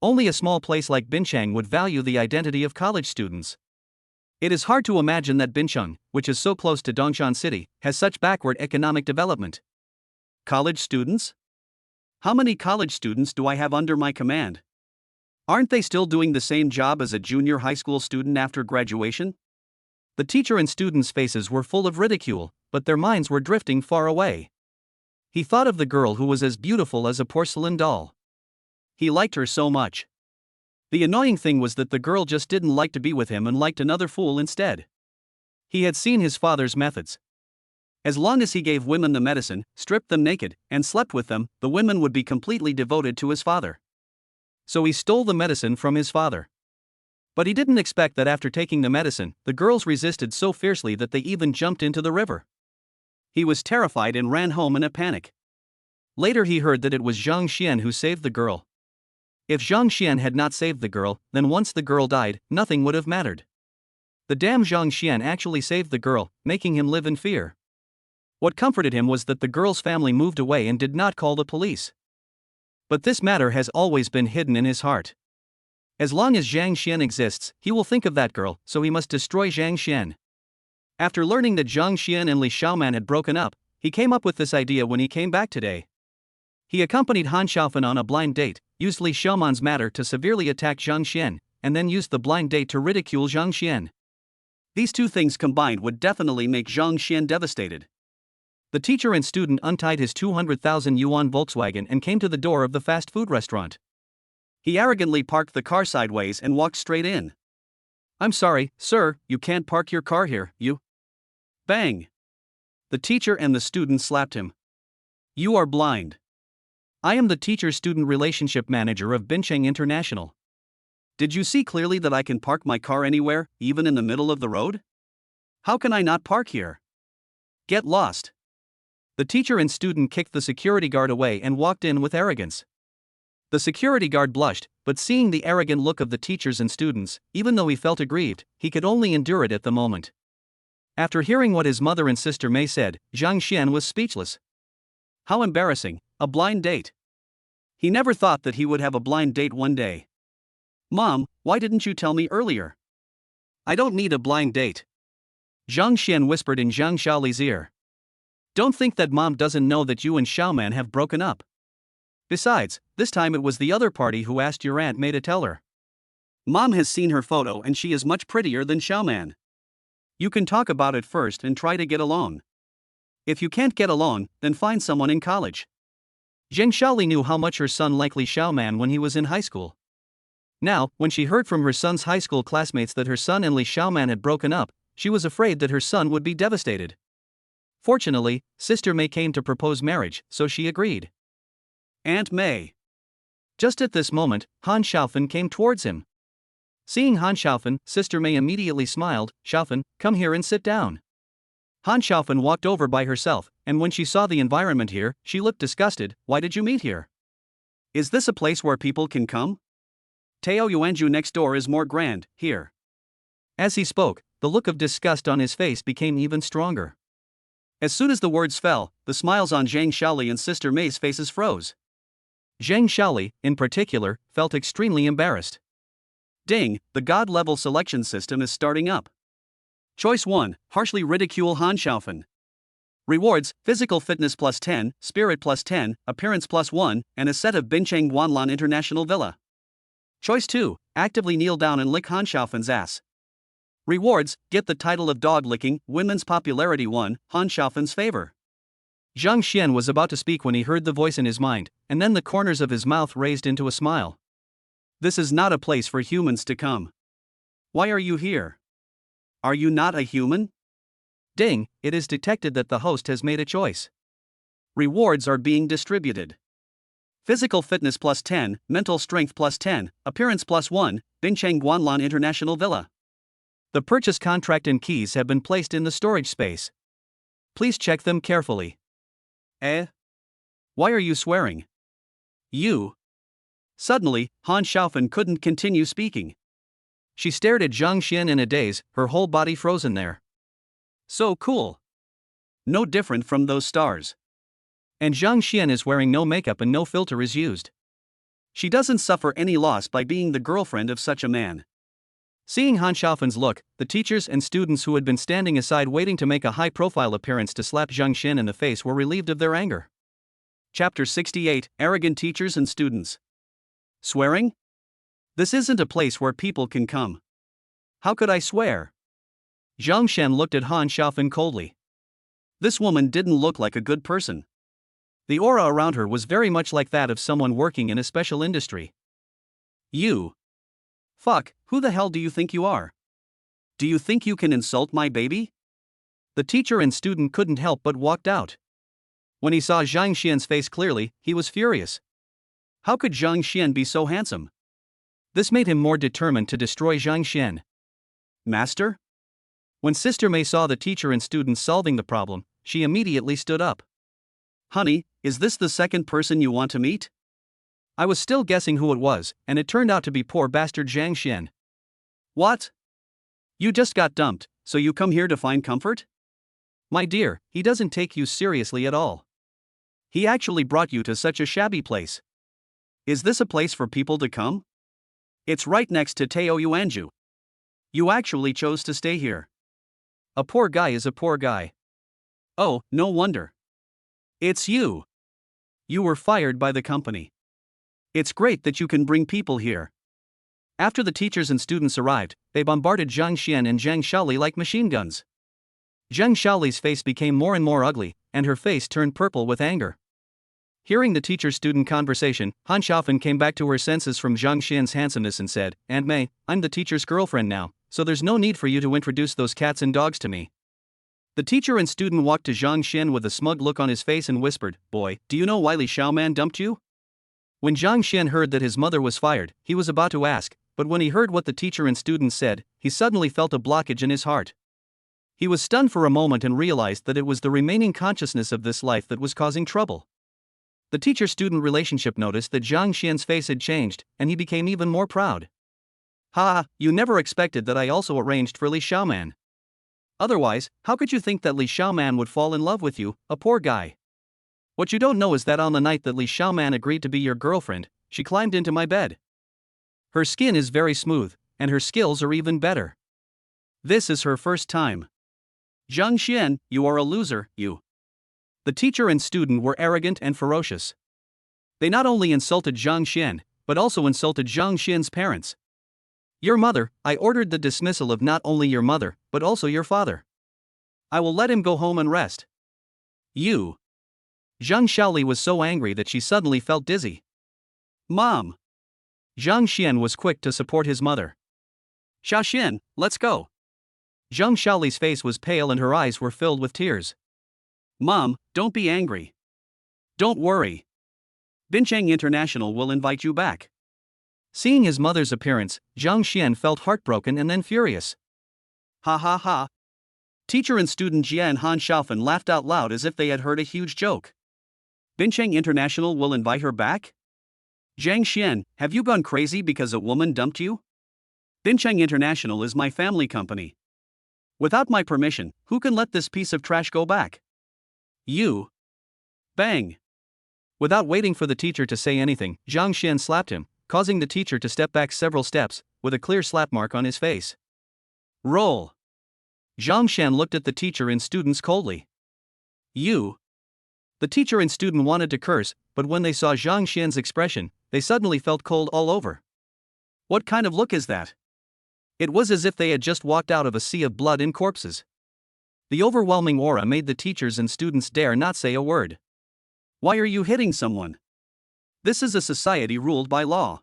Only a small place like Bincheng would value the identity of college students. It is hard to imagine that Bincheng, which is so close to Dongshan City, has such backward economic development. College students? How many college students do I have under my command? Aren't they still doing the same job as a junior high school student after graduation? The teacher and students' faces were full of ridicule, but their minds were drifting far away. He thought of the girl who was as beautiful as a porcelain doll. He liked her so much. The annoying thing was that the girl just didn't like to be with him and liked another fool instead. He had seen his father's methods. As long as he gave women the medicine, stripped them naked, and slept with them, the women would be completely devoted to his father. So he stole the medicine from his father. But he didn't expect that after taking the medicine, the girls resisted so fiercely that they even jumped into the river. He was terrified and ran home in a panic. Later he heard that it was Zhang Xian who saved the girl. If Zhang Xian had not saved the girl, then once the girl died, nothing would have mattered. The damn Zhang Xian actually saved the girl, making him live in fear. What comforted him was that the girl's family moved away and did not call the police. But this matter has always been hidden in his heart. As long as Zhang Xian exists, he will think of that girl, so he must destroy Zhang Xian. After learning that Zhang Xian and Li Xiaoman had broken up, he came up with this idea when he came back today. He accompanied Han Xiaofan on a blind date, used Li Xiaoman's matter to severely attack Zhang Xian, and then used the blind date to ridicule Zhang Xian. These two things combined would definitely make Zhang Xian devastated. The teacher and student untied his 200,000 yuan Volkswagen and came to the door of the fast food restaurant. He arrogantly parked the car sideways and walked straight in. I'm sorry, sir, you can't park your car here, you. Bang! The teacher and the student slapped him. You are blind. I am the teacher-student relationship manager of Bincheng International. Did you see clearly that I can park my car anywhere, even in the middle of the road? How can I not park here? Get lost. The teacher and student kicked the security guard away and walked in with arrogance. The security guard blushed, but seeing the arrogant look of the teachers and students, even though he felt aggrieved, he could only endure it at the moment. After hearing what his mother and sister Mei said, Zhang Xian was speechless. How embarrassing, a blind date. He never thought that he would have a blind date one day. Mom, why didn't you tell me earlier? I don't need a blind date. Zhang Xian whispered in Zhang Xiaoli's ear. Don't think that mom doesn't know that you and Xiaoman have broken up. Besides, this time it was the other party who asked your Aunt May to tell her. Mom has seen her photo and she is much prettier than Xiaoman. You can talk about it first and try to get along. If you can't get along, then find someone in college. Zhang Xiaoli knew how much her son liked Li Xiaoman when he was in high school. Now, when she heard from her son's high school classmates that her son and Li Xiaoman had broken up, she was afraid that her son would be devastated. Fortunately, Sister May came to propose marriage, so she agreed. Aunt May. Just at this moment, Han Xiaofen came towards him. Seeing Han Xiaofen, Sister May immediately smiled. Xiaofen, come here and sit down. Han Xiaofen walked over by herself, and when she saw the environment here, she looked disgusted. Why did you meet here? Is this a place where people can come? Tao Yuanju next door is more grand, here. As he spoke, the look of disgust on his face became even stronger. As soon as the words fell, the smiles on Zhang Xiaoli and Sister May's faces froze. Zhang Xiaoli, in particular, felt extremely embarrassed. Ding, the God-level selection system is starting up. Choice 1, harshly ridicule Han Xiaofen. Rewards, physical fitness plus 10, spirit plus 10, appearance plus 1, and a set of Bincheng Guanlan International Villa. Choice 2, actively kneel down and lick Han Xiaofen's ass. Rewards, get the title of dog licking, women's popularity 1, Han Xiaofen's favor. Zhang Xian was about to speak when he heard the voice in his mind, and then the corners of his mouth raised into a smile. This is not a place for humans to come. Why are you here? Are you not a human? Ding, it is detected that the host has made a choice. Rewards are being distributed. Physical fitness plus 10, mental strength plus 10, appearance plus 1, Bincheng Guanlan International Villa. The purchase contract and keys have been placed in the storage space. Please check them carefully. Eh? Why are you swearing? You. Suddenly, Han Xiaofen couldn't continue speaking. She stared at Zhang Xian in a daze, her whole body frozen there. So cool. No different from those stars. And Zhang Xian is wearing no makeup and no filter is used. She doesn't suffer any loss by being the girlfriend of such a man. Seeing Han Xiaofen's look, the teachers and students who had been standing aside waiting to make a high-profile appearance to slap Zhang Xian in the face were relieved of their anger. Chapter 68, Arrogant Teachers and Students. Swearing? This isn't a place where people can come. How could I swear? Zhang Xian looked at Han Xiaofen coldly. This woman didn't look like a good person. The aura around her was very much like that of someone working in a special industry. You. Fuck, who the hell do you think you are? Do you think you can insult my baby? The teacher and student couldn't help but walked out. When he saw Zhang Xian's face clearly, he was furious. How could Zhang Xian be so handsome? This made him more determined to destroy Zhang Xian. Master? When Sister May saw the teacher and student solving the problem, she immediately stood up. Honey, is this the second person you want to meet? I was still guessing who it was, and it turned out to be poor bastard Zhang Xian. What? You just got dumped, so you come here to find comfort? My dear, he doesn't take you seriously at all. He actually brought you to such a shabby place. Is this a place for people to come? It's right next to Tao Yuanju. You actually chose to stay here. A poor guy is a poor guy. Oh, no wonder. It's you. You were fired by the company. It's great that you can bring people here. After the teachers and students arrived, they bombarded Zhang Xian and Zhang Xiaoli like machine guns. Zhang Xiaoli's face became more and more ugly, and her face turned purple with anger. Hearing the teacher-student conversation, Han Xiaofen came back to her senses from Zhang Xian's handsomeness and said, Aunt May, I'm the teacher's girlfriend now, so there's no need for you to introduce those cats and dogs to me. The teacher and student walked to Zhang Xian with a smug look on his face and whispered, Boy, do you know why Li Xiaoman dumped you? When Zhang Xian heard that his mother was fired, he was about to ask, but when he heard what the teacher and student said, he suddenly felt a blockage in his heart. He was stunned for a moment and realized that it was the remaining consciousness of this life that was causing trouble. The teacher-student relationship noticed that Zhang Xian's face had changed, and he became even more proud. Ha, you never expected that I also arranged for Li Xiaoman. Otherwise, how could you think that Li Xiaoman would fall in love with you, a poor guy? What you don't know is that on the night that Li Xiaoman agreed to be your girlfriend, she climbed into my bed. Her skin is very smooth, and her skills are even better. This is her first time. Zhang Xian, you are a loser, you. The teacher and student were arrogant and ferocious. They not only insulted Zhang Xian, but also insulted Zhang Xian's parents. Your mother, I ordered the dismissal of not only your mother, but also your father. I will let him go home and rest. You. Zhang Xiaoli was so angry that she suddenly felt dizzy. Mom. Zhang Xian was quick to support his mother. Xiaoxian, let's go. Zhang Xiaoli's face was pale and her eyes were filled with tears. Mom, don't be angry. Don't worry. Bincheng International will invite you back. Seeing his mother's appearance, Zhang Xian felt heartbroken and then furious. Ha ha ha. Teacher and student Jia and Han Xiaofan laughed out loud as if they had heard a huge joke. Bincheng International will invite her back? Zhang Xian, have you gone crazy because a woman dumped you? Bincheng International is my family company. Without my permission, who can let this piece of trash go back? You. Bang. Without waiting for the teacher to say anything, Zhang Xian slapped him, causing the teacher to step back several steps, with a clear slap mark on his face. Roll. Zhang Xian looked at the teacher and students coldly. You. The teacher and student wanted to curse, but when they saw Zhang Xian's expression, they suddenly felt cold all over. What kind of look is that? It was as if they had just walked out of a sea of blood and corpses. The overwhelming aura made the teachers and students dare not say a word. Why are you hitting someone? This is a society ruled by law.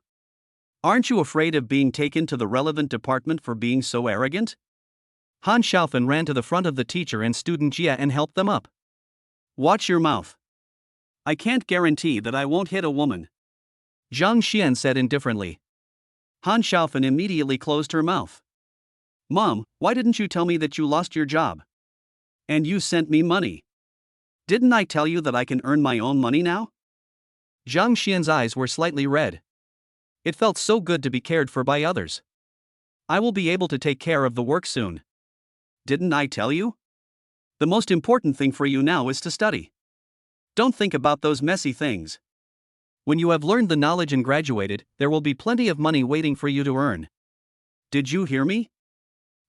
Aren't you afraid of being taken to the relevant department for being so arrogant? Han Xiaofan ran to the front of the teacher and student Jia and helped them up. Watch your mouth. I can't guarantee that I won't hit a woman. Zhang Xian said indifferently. Han Xiaofan immediately closed her mouth. Mom, why didn't you tell me that you lost your job? And you sent me money. Didn't I tell you that I can earn my own money now? Zhang Xian's eyes were slightly red. It felt so good to be cared for by others. I will be able to take care of the work soon. Didn't I tell you? The most important thing for you now is to study. Don't think about those messy things. When you have learned the knowledge and graduated, there will be plenty of money waiting for you to earn. Did you hear me?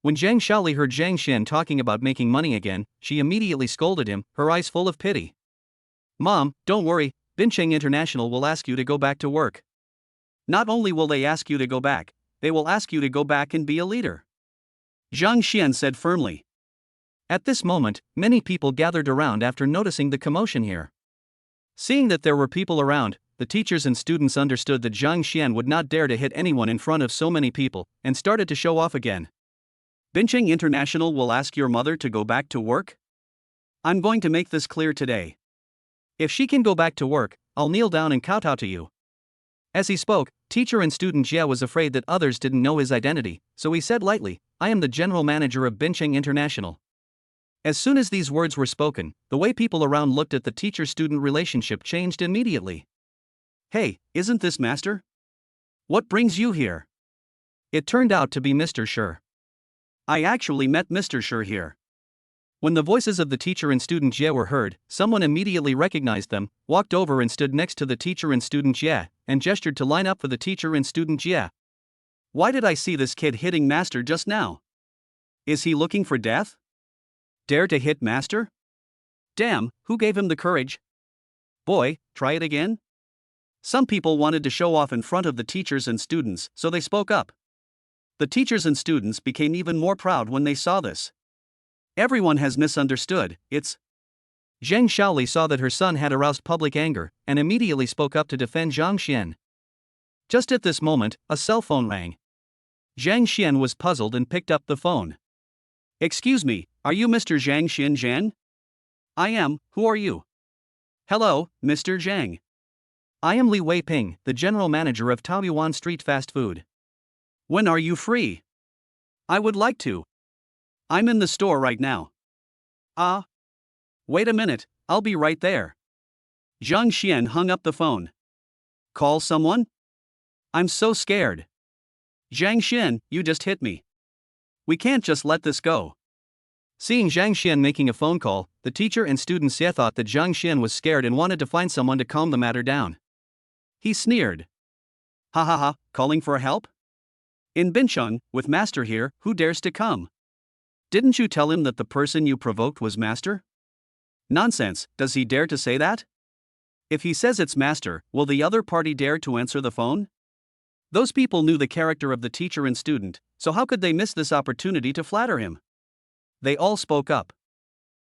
When Zhang Xiaoli heard Zhang Xian talking about making money again, she immediately scolded him, her eyes full of pity. Mom, don't worry, Bincheng International will ask you to go back to work. Not only will they ask you to go back, they will ask you to go back and be a leader. Zhang Xian said firmly. At this moment, many people gathered around after noticing the commotion here. Seeing that there were people around, the teachers and students understood that Zhang Xian would not dare to hit anyone in front of so many people, and started to show off again. Bincheng International will ask your mother to go back to work? I'm going to make this clear today. If she can go back to work, I'll kneel down and kowtow to you. As he spoke, teacher and student Jia was afraid that others didn't know his identity, so he said lightly, I am the general manager of Bincheng International. As soon as these words were spoken, the way people around looked at the teacher-student relationship changed immediately. Hey, isn't this Master? What brings you here? It turned out to be Mr. Shi. I actually met Mr. Shi here. When the voices of the teacher and student Jia were heard, someone immediately recognized them, walked over and stood next to the teacher and student Jia, and gestured to line up for the teacher and student Jia. Why did I see this kid hitting Master just now? Is he looking for death? Dare to hit Master? Damn, who gave him the courage? Boy, try it again? Some people wanted to show off in front of the teachers and students, so they spoke up. The teachers and students became even more proud when they saw this. Everyone has misunderstood, it's... Zhang Xiaoli saw that her son had aroused public anger, and immediately spoke up to defend Zhang Xian. Just at this moment, a cell phone rang. Zhang Xian was puzzled and picked up the phone. Excuse me, are you Mr. Zhang Xian? I am, who are you? Hello, Mr. Zhang. I am Li Weiping, the general manager of Taoyuan Street Fast Food. When are you free? I would like to. I'm in the store right now. Wait a minute, I'll be right there. Zhang Xian hung up the phone. Call someone? I'm so scared. Zhang Xian, you just hit me. We can't just let this go. Seeing Zhang Xian making a phone call, the teacher and student Xie thought that Zhang Xian was scared and wanted to find someone to calm the matter down. He sneered. Ha ha ha, calling for help? In Bincheng, with Master here, who dares to come? Didn't you tell him that the person you provoked was Master? Nonsense, does he dare to say that? If he says it's Master, will the other party dare to answer the phone? Those people knew the character of the teacher and student, so how could they miss this opportunity to flatter him? They all spoke up.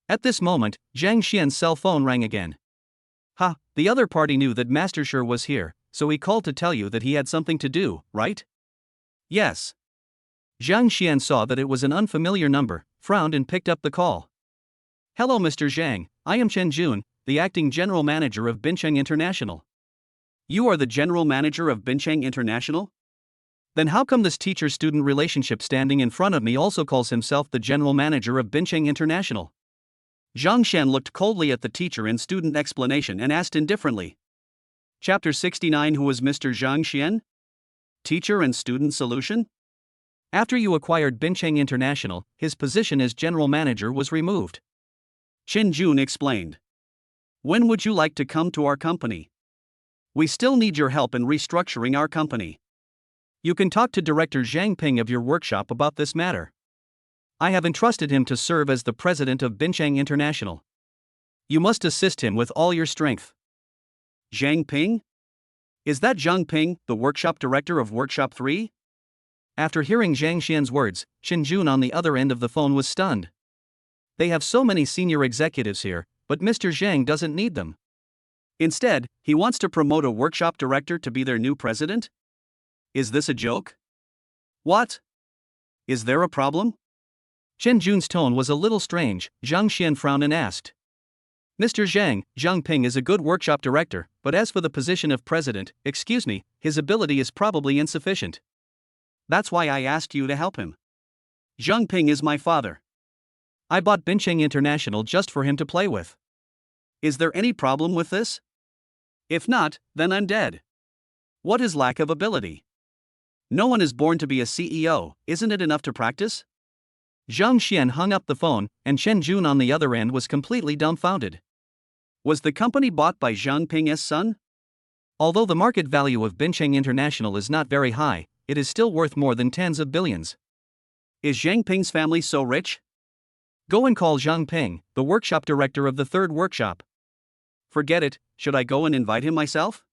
At this moment, Zhang Xian's cell phone rang again. Ha, the other party knew that Master Sure was here, so he called to tell you that he had something to do, right? Yes. Zhang Xian saw that it was an unfamiliar number, frowned and picked up the call. Hello Mr. Zhang, I am Chen Jun, the acting general manager of Bincheng International. You are the general manager of Bincheng International? Then how come this teacher-student relationship standing in front of me also calls himself the general manager of Bincheng International? Zhang Xian looked coldly at the teacher and student explanation and asked indifferently. Chapter 69. Who is Mr. Zhang Xian? Teacher and student solution? After you acquired Bincheng International, his position as general manager was removed. Chen Jun explained. When would you like to come to our company? We still need your help in restructuring our company. You can talk to Director Zhang Ping of your workshop about this matter. I have entrusted him to serve as the president of Bincheng International. You must assist him with all your strength. Zhang Ping? Is that Zhang Ping, the workshop director of Workshop 3? After hearing Zhang Xian's words, Chen Jun on the other end of the phone was stunned. They have so many senior executives here, but Mr. Zhang doesn't need them. Instead, he wants to promote a workshop director to be their new president? Is this a joke? What? Is there a problem? Chen Jun's tone was a little strange. Zhang Xian frowned and asked. Mr. Zhang, Zhang Ping is a good workshop director, but as for the position of president, excuse me, his ability is probably insufficient. That's why I asked you to help him. Zhang Ping is my father. I bought Bincheng International just for him to play with. Is there any problem with this? If not, then I'm dead. What is lack of ability? No one is born to be a CEO, isn't it enough to practice? Zhang Xian hung up the phone, and Chen Jun on the other end was completely dumbfounded. Was the company bought by Zhang Ping's son? Although the market value of Bincheng International is not very high, it is still worth more than tens of billions. Is Zhang Ping's family so rich? Go and call Zhang Ping, the workshop director of the third workshop. Forget it, should I go and invite him myself?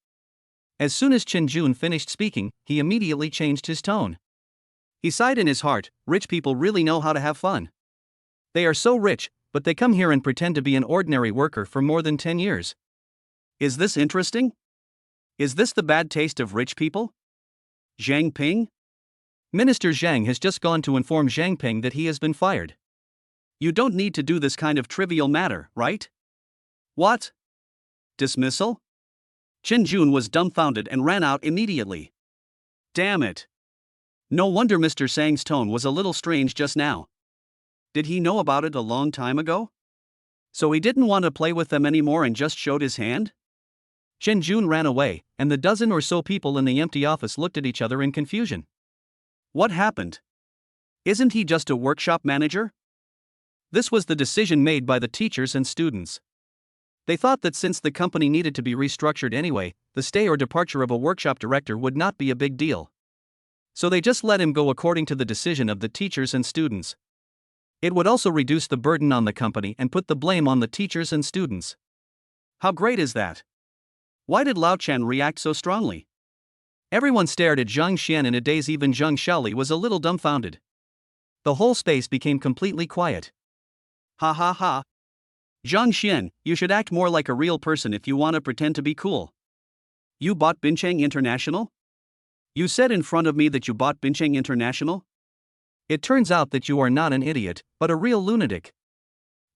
As soon as Chen Jun finished speaking, he immediately changed his tone. He sighed in his heart, rich people really know how to have fun. They are so rich, but they come here and pretend to be an ordinary worker for more than 10 years. Is this interesting? Is this the bad taste of rich people? Zhang Ping? Minister Zhang has just gone to inform Zhang Ping that he has been fired. You don't need to do this kind of trivial matter, right? What? Dismissal? Chen Jun was dumbfounded and ran out immediately. Damn it. No wonder Mr. Zhang's tone was a little strange just now. Did he know about it a long time ago? So he didn't want to play with them anymore and just showed his hand? Chen Jun ran away, and the dozen or so people in the empty office looked at each other in confusion. What happened? Isn't he just a workshop manager? This was the decision made by the teachers and students. They thought that since the company needed to be restructured anyway, the stay or departure of a workshop director would not be a big deal. So they just let him go according to the decision of the teachers and students. It would also reduce the burden on the company and put the blame on the teachers and students. How great is that? Why did Lao Chen react so strongly? Everyone stared at Zhang Xian in a daze. Even Zhang Shaoli was a little dumbfounded. The whole space became completely quiet. Ha ha ha. Zhang Xian, you should act more like a real person if you want to pretend to be cool. You bought Bincheng International? You said in front of me that you bought Bincheng International? It turns out that you are not an idiot, but a real lunatic.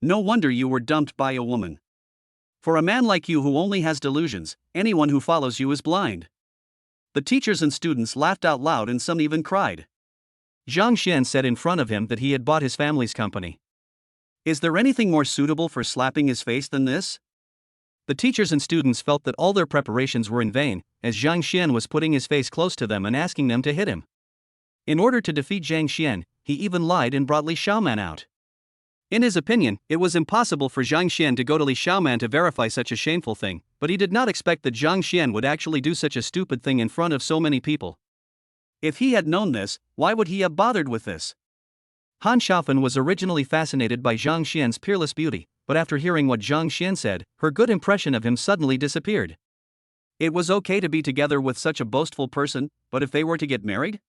No wonder you were dumped by a woman. For a man like you who only has delusions, anyone who follows you is blind. The teachers and students laughed out loud and some even cried. Zhang Xian said in front of him that he had bought his family's company. Is there anything more suitable for slapping his face than this? The teachers and students felt that all their preparations were in vain, as Zhang Xian was putting his face close to them and asking them to hit him. In order to defeat Zhang Xian, he even lied and brought Li Xiaoman out. In his opinion, it was impossible for Zhang Xian to go to Li Xiaoman to verify such a shameful thing, but he did not expect that Zhang Xian would actually do such a stupid thing in front of so many people. If he had known this, why would he have bothered with this? Han Xiaofan was originally fascinated by Zhang Xian's peerless beauty, but after hearing what Zhang Xian said, her good impression of him suddenly disappeared. It was okay to be together with such a boastful person, but if they were to get married?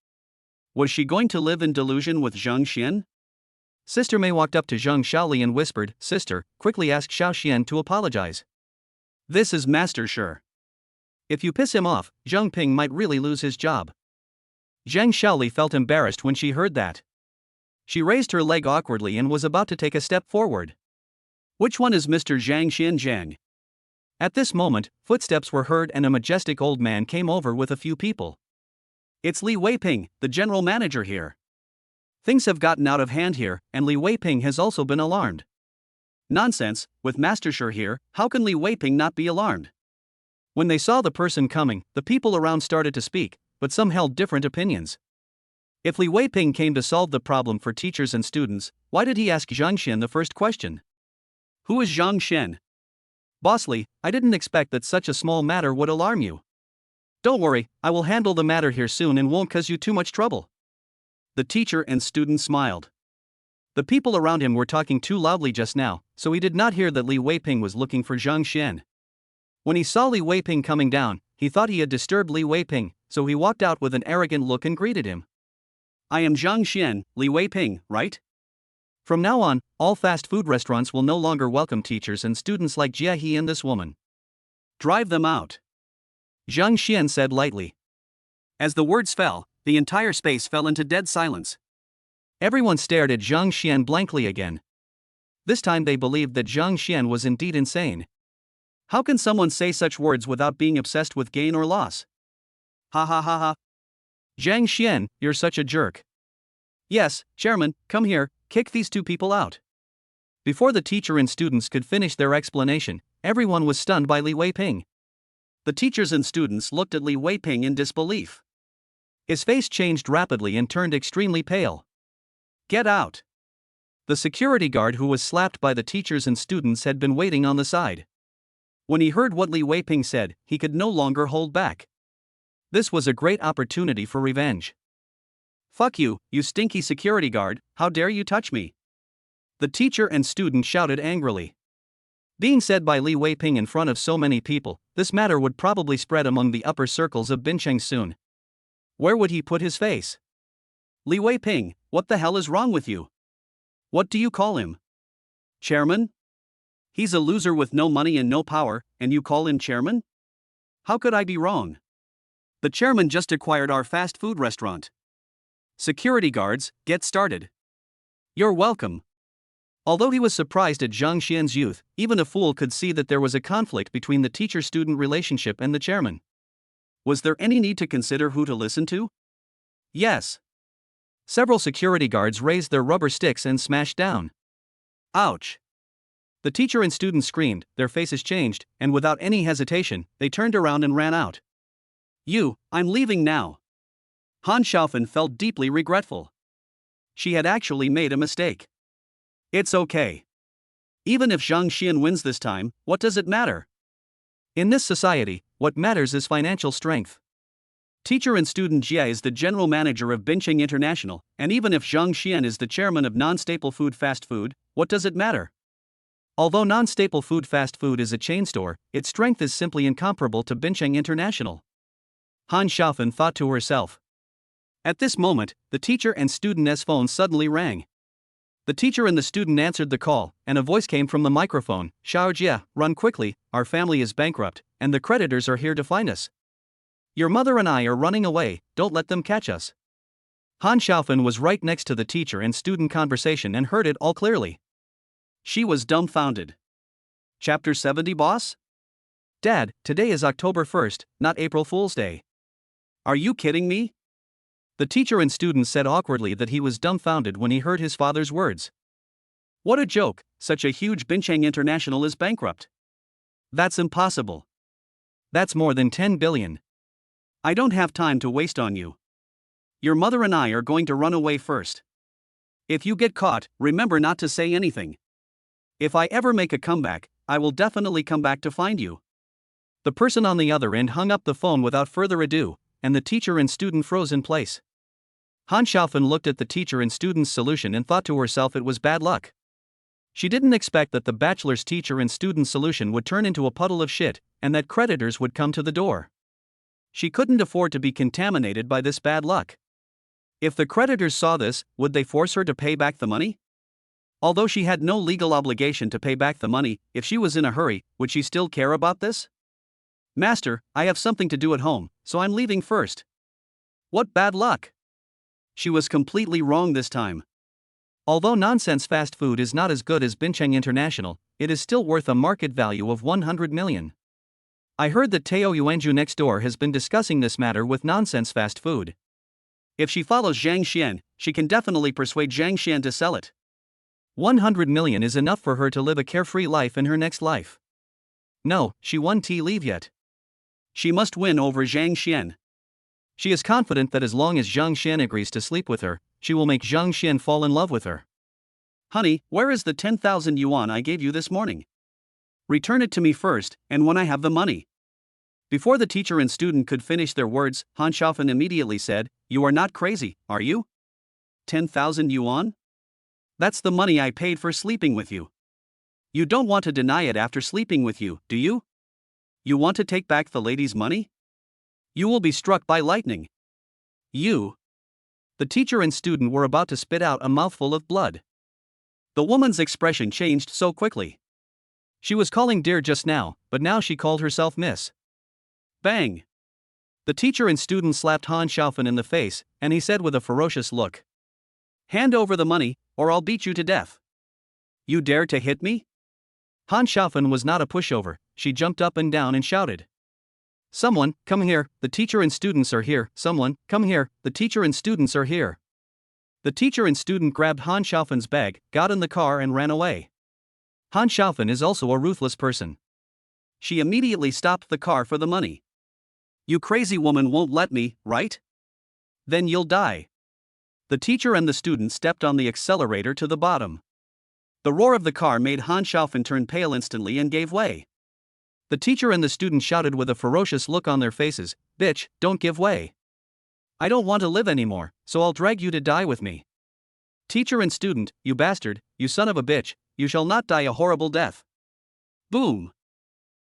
Was she going to live in delusion with Zhang Xian? Sister Mei walked up to Zhang Xiaoli and whispered, "Sister, quickly ask Xiao Xian to apologize. This is Master Shi. If you piss him off, Zhang Ping might really lose his job." Zhang Xiaoli felt embarrassed when she heard that. She raised her leg awkwardly and was about to take a step forward. "Which one is Mr. Zhang Xianjiang?" At this moment, footsteps were heard and a majestic old man came over with a few people. "It's Li Weiping, the general manager here. Things have gotten out of hand here, and Li Weiping has also been alarmed." "Nonsense, with Master Shi here, how can Li Weiping not be alarmed?" When they saw the person coming, the people around started to speak, but some held different opinions. If Li Weiping came to solve the problem for teachers and students, why did he ask Zhang Xian the first question? "Who is Zhang Xian?" "Boss Li, I didn't expect that such a small matter would alarm you. Don't worry, I will handle the matter here soon and won't cause you too much trouble." The teacher and student smiled. The people around him were talking too loudly just now, so he did not hear that Li Weiping was looking for Zhang Xian. When he saw Li Weiping coming down, he thought he had disturbed Li Weiping, so he walked out with an arrogant look and greeted him. "I am Zhang Xian, Li Weiping, right? From now on, all fast food restaurants will no longer welcome teachers and students like Jia He and this woman. Drive them out," Zhang Xian said lightly. As the words fell, the entire space fell into dead silence. Everyone stared at Zhang Xian blankly again. This time they believed that Zhang Xian was indeed insane. How can someone say such words without being obsessed with gain or loss? Ha ha ha ha. "Zhang Xian, you're such a jerk." "Yes, Chairman, come here, kick these two people out." Before the teacher and students could finish their explanation, everyone was stunned by Li Weiping. The teachers and students looked at Li Weiping in disbelief. His face changed rapidly and turned extremely pale. "Get out." The security guard who was slapped by the teachers and students had been waiting on the side. When he heard what Li Weiping said, he could no longer hold back. This was a great opportunity for revenge. "Fuck you, you stinky security guard, how dare you touch me?" The teacher and student shouted angrily. Being said by Li Weiping in front of so many people, this matter would probably spread among the upper circles of Bincheng soon. Where would he put his face? "Li Weiping, what the hell is wrong with you? What do you call him? Chairman? He's a loser with no money and no power, and you call him chairman? How could I be wrong? The chairman just acquired our fast food restaurant. Security guards, get started." "You're welcome." Although he was surprised at Zhang Xian's youth, even a fool could see that there was a conflict between the teacher-student relationship and the chairman. Was there any need to consider who to listen to? Yes. Several security guards raised their rubber sticks and smashed down. Ouch. The teacher and student screamed, their faces changed, and without any hesitation, they turned around and ran out. I'm leaving now." Han Xiaofan felt deeply regretful. She had actually made a mistake. It's okay. Even if Zhang Xian wins this time, what does it matter? In this society, what matters is financial strength. Teacher and student Jia is the general manager of Bincheng International, and even if Zhang Xian is the chairman of non-staple food fast food, what does it matter? Although non-staple food fast food is a chain store, its strength is simply incomparable to Bincheng International. Han Xiaofan thought to herself. At this moment, the teacher and student's phone suddenly rang. The teacher and the student answered the call, and a voice came from the microphone. "Xiao Jia, run quickly, our family is bankrupt, and the creditors are here to find us. Your mother and I are running away, don't let them catch us." Han Xiaofan was right next to the teacher and student conversation and heard it all clearly. She was dumbfounded. Chapter 70 Boss? "Dad, today is October 1st, not April Fool's Day." "Are you kidding me?" The teacher and student said awkwardly that he was dumbfounded when he heard his father's words. What a joke, such a huge Bincheng International is bankrupt. That's impossible. That's more than 10 billion. I don't have time to waste on you. Your mother and I are going to run away first. If you get caught, remember not to say anything. If I ever make a comeback, I will definitely come back to find you. The person on the other end hung up the phone without further ado, and the teacher and student froze in place. Han Xiaofan looked at the teacher and student's solution and thought to herself it was bad luck. She didn't expect that the bachelor's teacher and student solution would turn into a puddle of shit, and that creditors would come to the door. She couldn't afford to be contaminated by this bad luck. If the creditors saw this, would they force her to pay back the money? Although she had no legal obligation to pay back the money, if she was in a hurry, would she still care about this? Master, I have something to do at home, so I'm leaving first. What bad luck! She was completely wrong this time. Although nonsense fast food is not as good as Bincheng International, it is still worth a market value of 100 million. I heard that Tao Yuanzhu next door has been discussing this matter with nonsense fast food. If she follows Zhang Xian, she can definitely persuade Zhang Xian to sell it. 100 million is enough for her to live a carefree life in her next life. No, she won't leave yet. She must win over Zhang Xian. She is confident that as long as Zhang Xian agrees to sleep with her, she will make Zhang Xian fall in love with her. Honey, where is the 10,000 yuan I gave you this morning? Return it to me first, and when I have the money. Before the teacher and student could finish their words, Han Xiaofan immediately said, You are not crazy, are you? 10,000 yuan? That's the money I paid for sleeping with you. You don't want to deny it after sleeping with you, do you? You want to take back the lady's money? You will be struck by lightning. You. The teacher and student were about to spit out a mouthful of blood. The woman's expression changed so quickly. She was calling dear just now, but now she called herself Miss. Bang! The teacher and student slapped Han Xiaofan in the face, and he said with a ferocious look, Hand over the money, or I'll beat you to death. You dare to hit me? Han Xiaofan was not a pushover. She jumped up and down and shouted, Someone, come here, the teacher and students are here. Someone, come here, the teacher and students are here. The teacher and student grabbed Han Xiaofan's bag, got in the car and ran away. Han Xiaofan is also a ruthless person. She immediately stopped the car for the money. You crazy woman won't let me, right? Then you'll die. The teacher and the student stepped on the accelerator to the bottom. The roar of the car made Han Xiaofan turn pale instantly and gave way. The teacher and the student shouted with a ferocious look on their faces, Bitch, don't give way. I don't want to live anymore, so I'll drag you to die with me. Teacher and student, you bastard, you son of a bitch, you shall not die a horrible death. Boom!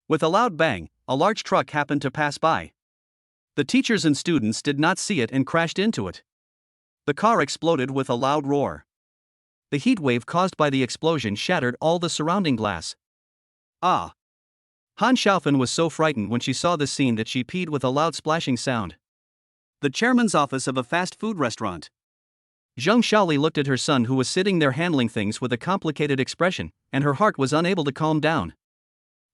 With a loud bang, a large truck happened to pass by. The teachers and students did not see it and crashed into it. The car exploded with a loud roar. The heat wave caused by the explosion shattered all the surrounding glass. Ah! Han Xiaofan was so frightened when she saw this scene that she peed with a loud splashing sound. The chairman's office of a fast food restaurant. Zheng Shaoli looked at her son who was sitting there handling things with a complicated expression, and her heart was unable to calm down.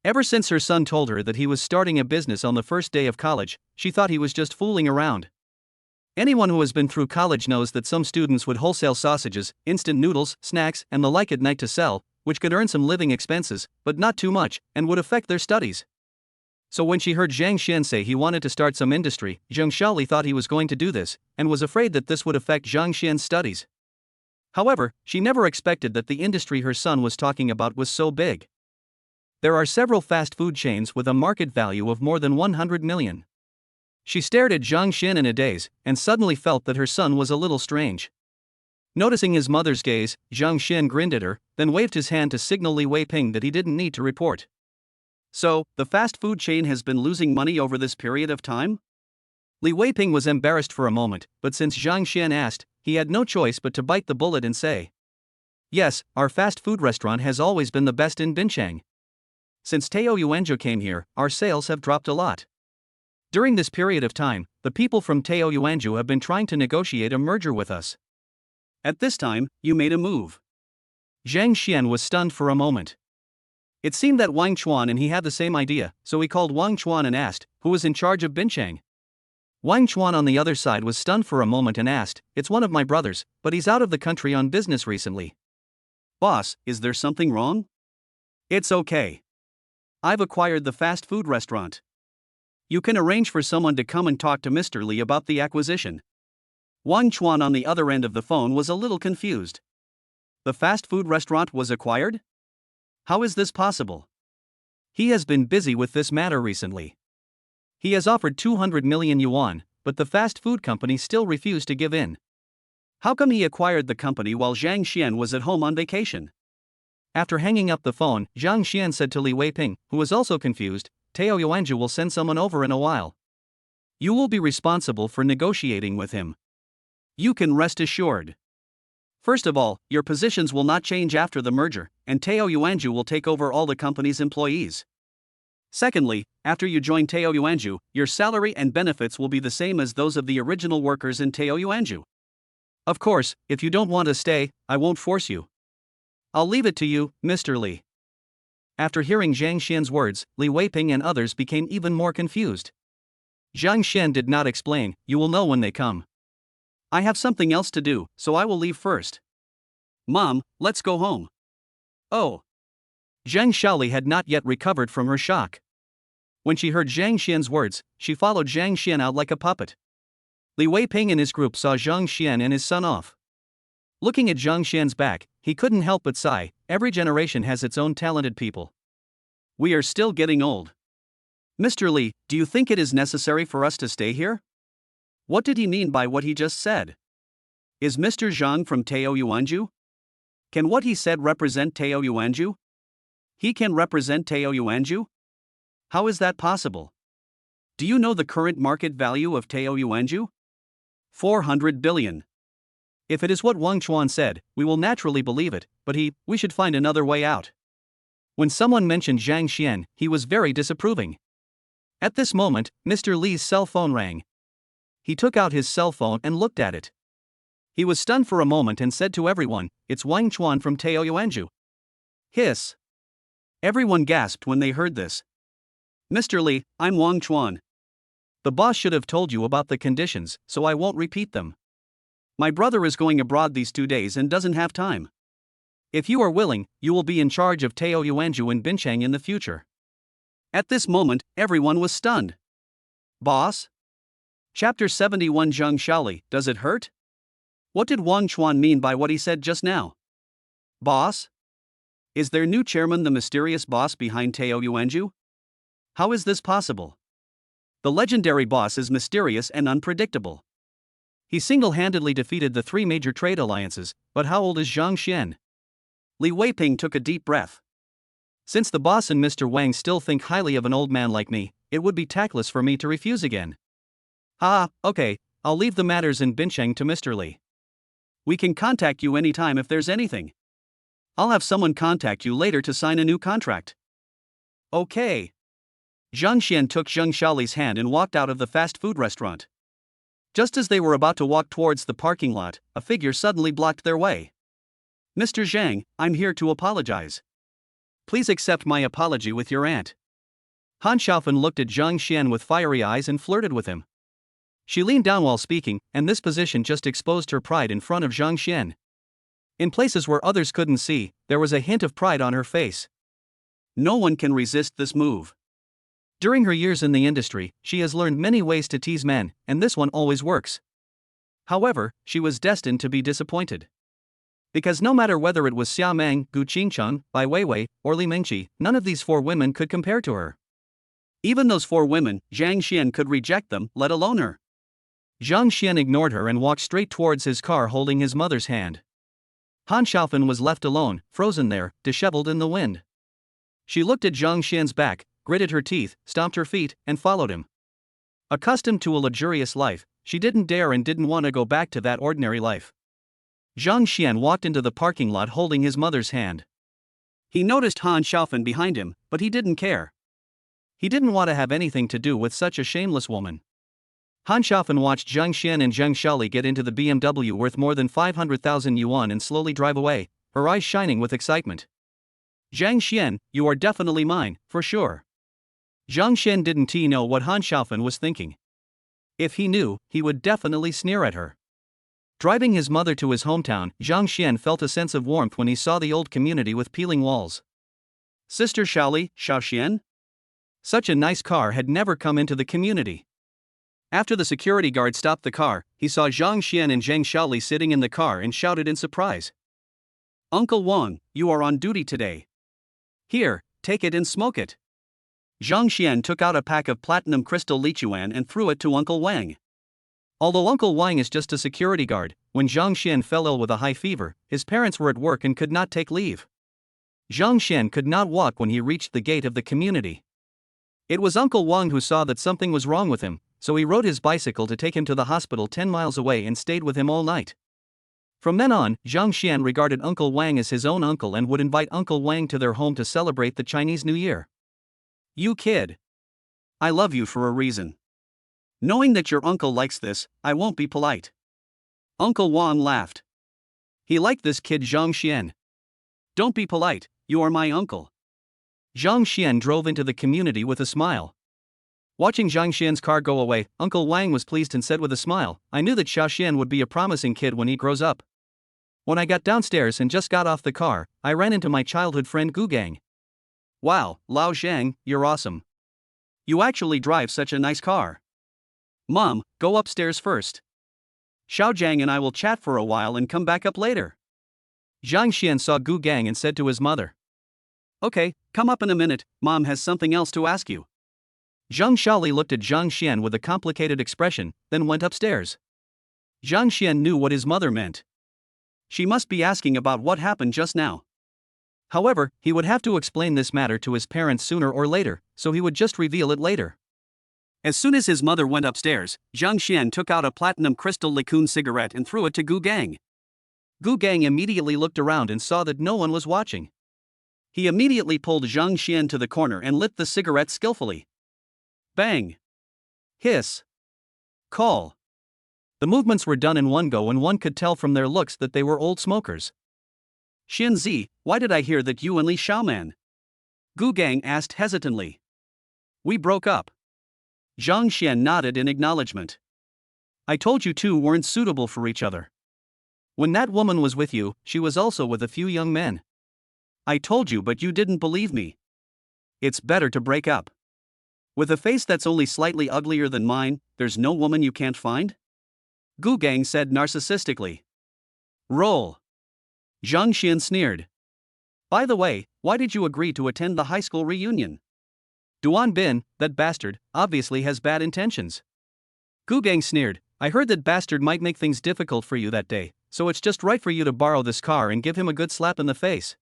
Ever since her son told her that he was starting a business on the first day of college, she thought he was just fooling around. Anyone who has been through college knows that some students would wholesale sausages, instant noodles, snacks, and the like at night to sell, which could earn some living expenses, but not too much, and would affect their studies. So when she heard Zhang Xian say he wanted to start some industry, Zheng Shaoli thought he was going to do this, and was afraid that this would affect Zhang Xian's studies. However, she never expected that the industry her son was talking about was so big. There are several fast food chains with a market value of more than 100 million. She stared at Zhang Xian in a daze, and suddenly felt that her son was a little strange. Noticing his mother's gaze, Zhang Xian grinned at her, then waved his hand to signal Li Weiping that he didn't need to report. So, the fast food chain has been losing money over this period of time? Li Weiping was embarrassed for a moment, but since Zhang Xian asked, he had no choice but to bite the bullet and say, Yes, our fast food restaurant has always been the best in Bincheng. Since Tao Yuanzhu came here, our sales have dropped a lot. During this period of time, the people from Tao Yuanzhu have been trying to negotiate a merger with us. At this time, you made a move. Zhang Xian was stunned for a moment. It seemed that Wang Chuan and he had the same idea, so he called Wang Chuan and asked, who was in charge of Bincheng? Wang Chuan on the other side was stunned for a moment and asked, It's one of my brothers, but he's out of the country on business recently. Boss, is there something wrong? It's okay. I've acquired the fast food restaurant. You can arrange for someone to come and talk to Mr. Li about the acquisition. Wang Chuan on the other end of the phone was a little confused. The fast food restaurant was acquired? How is this possible? He has been busy with this matter recently. He has offered 200 million yuan, but the fast food company still refused to give in. How come he acquired the company while Zhang Xian was at home on vacation? After hanging up the phone, Zhang Xian said to Li Weiping, who was also confused, Tao Yuanzhu will send someone over in a while. You will be responsible for negotiating with him. You can rest assured. First of all, your positions will not change after the merger, and Tao Yuanzhu will take over all the company's employees. Secondly, after you join Tao Yuanzhu, your salary and benefits will be the same as those of the original workers in Tao Yuanzhu. Of course, if you don't want to stay, I won't force you. I'll leave it to you, Mr. Li. After hearing Zhang Xian's words, Li Weiping and others became even more confused. Zhang Xian did not explain, you will know when they come. I have something else to do, so I will leave first. Mom, let's go home. Oh. Zhang Xiaoli had not yet recovered from her shock. When she heard Zhang Xian's words, she followed Zhang Xian out like a puppet. Li Weiping and his group saw Zhang Xian and his son off. Looking at Zhang Xian's back, he couldn't help but sigh, every generation has its own talented people. We are still getting old. Mr. Li, do you think it is necessary for us to stay here? What did he mean by what he just said? Is Mr. Zhang from Tao Yuanzhu? Can what he said represent Tao Yuanzhu? He can represent Tao Yuanzhu? How is that possible? Do you know the current market value of Tao Yuanzhu? 400 billion. If it is what Wang Chuan said, we will naturally believe it, but we should find another way out. When someone mentioned Zhang Xian, he was very disapproving. At this moment, Mr. Li's cell phone rang. He took out his cell phone and looked at it. He was stunned for a moment and said to everyone, it's Wang Chuan from Tao Yuanzhu. Hiss. Everyone gasped when they heard this. Mr. Li, I'm Wang Chuan. The boss should have told you about the conditions, so I won't repeat them. My brother is going abroad these 2 days and doesn't have time. If you are willing, you will be in charge of Tao Yuanzhu in Binchang in the future. At this moment, everyone was stunned. Boss? Chapter 71 Zhang Xiaoli, does it hurt? What did Wang Chuan mean by what he said just now? Boss? Is their new chairman the mysterious boss behind Tao Yuanzhu? How is this possible? The legendary boss is mysterious and unpredictable. He single-handedly defeated the 3 major trade alliances, but how old is Zhang Xian? Li Weiping took a deep breath. Since the boss and Mr. Wang still think highly of an old man like me, it would be tactless for me to refuse again. Okay, I'll leave the matters in Binchang to Mr. Li. We can contact you anytime if there's anything. I'll have someone contact you later to sign a new contract. Okay. Zhang Xian took Zhang Xiaoli's hand and walked out of the fast food restaurant. Just as they were about to walk towards the parking lot, a figure suddenly blocked their way. Mr. Zhang, I'm here to apologize. Please accept my apology with your aunt. Han Xiaofen looked at Zhang Xian with fiery eyes and flirted with him. She leaned down while speaking, and this position just exposed her pride in front of Zhang Xian. In places where others couldn't see, there was a hint of pride on her face. No one can resist this move. During her years in the industry, she has learned many ways to tease men, and this one always works. However, she was destined to be disappointed. Because no matter whether it was Xia Meng, Gu Qingcheng, Bai Weiwei, or Li Mingqi, none of these 4 women could compare to her. Even those 4 women, Zhang Xian could reject them, let alone her. Zhang Xian ignored her and walked straight towards his car holding his mother's hand. Han Xiaofen was left alone, frozen there, disheveled in the wind. She looked at Zhang Xian's back, gritted her teeth, stomped her feet, and followed him. Accustomed to a luxurious life, she didn't dare and didn't want to go back to that ordinary life. Zhang Xian walked into the parking lot holding his mother's hand. He noticed Han Xiaofen behind him, but he didn't care. He didn't want to have anything to do with such a shameless woman. Han Xiaofen watched Zhang Xian and Zhang Xiaoli get into the BMW worth more than 500,000 yuan and slowly drive away, her eyes shining with excitement. Zhang Xian, you are definitely mine, for sure. Zhang Xian didn't know what Han Xiaofen was thinking. If he knew, he would definitely sneer at her. Driving his mother to his hometown, Zhang Xian felt a sense of warmth when he saw the old community with peeling walls. Sister Xiaoli, Xiao Xian? Such a nice car had never come into the community. After the security guard stopped the car, he saw Zhang Xian and Zhang Xiaoli sitting in the car and shouted in surprise. Uncle Wang, you are on duty today. Here, take it and smoke it. Zhang Xian took out a pack of platinum crystal lichuan and threw it to Uncle Wang. Although Uncle Wang is just a security guard, when Zhang Xian fell ill with a high fever, his parents were at work and could not take leave. Zhang Xian could not walk when he reached the gate of the community. It was Uncle Wang who saw that something was wrong with him, so he rode his bicycle to take him to the hospital 10 miles away and stayed with him all night. From then on, Zhang Xian regarded Uncle Wang as his own uncle and would invite Uncle Wang to their home to celebrate the Chinese New Year. You kid. I love you for a reason. Knowing that your uncle likes this, I won't be polite. Uncle Wang laughed. He liked this kid Zhang Xian. Don't be polite, you are my uncle. Zhang Xian drove into the community with a smile. Watching Zhang Xian's car go away, Uncle Wang was pleased and said with a smile, I knew that Xiao Xian would be a promising kid when he grows up. When I got downstairs and just got off the car, I ran into my childhood friend Gu Gang. Wow, Lao Zhang, you're awesome. You actually drive such a nice car. Mom, go upstairs first. Xiao Zhang and I will chat for a while and come back up later. Zhang Xian saw Gu Gang and said to his mother. Okay, come up in a minute, Mom has something else to ask you. Zhang Xiaoli looked at Zhang Xian with a complicated expression, then went upstairs. Zhang Xian knew what his mother meant. She must be asking about what happened just now. However, he would have to explain this matter to his parents sooner or later, so he would just reveal it later. As soon as his mother went upstairs, Zhang Xian took out a platinum crystal liqueur cigarette and threw it to Gu Gang. Gu Gang immediately looked around and saw that no one was watching. He immediately pulled Zhang Xian to the corner and lit the cigarette skillfully. Bang! Hiss! Call! The movements were done in one go and one could tell from their looks that they were old smokers. Xianzi, why did I hear that you and Li Xiaoman? Gu Gang asked hesitantly. We broke up. Zhang Xian nodded in acknowledgement. I told you two weren't suitable for each other. When that woman was with you, she was also with a few young men. I told you but you didn't believe me. It's better to break up. With a face that's only slightly uglier than mine, there's no woman you can't find? Gu Gang said narcissistically. Roll. Zhang Xian sneered. By the way, why did you agree to attend the high school reunion? Duan Bin, that bastard, obviously has bad intentions. Gu Gang sneered, I heard that bastard might make things difficult for you that day, so it's just right for you to borrow this car and give him a good slap in the face.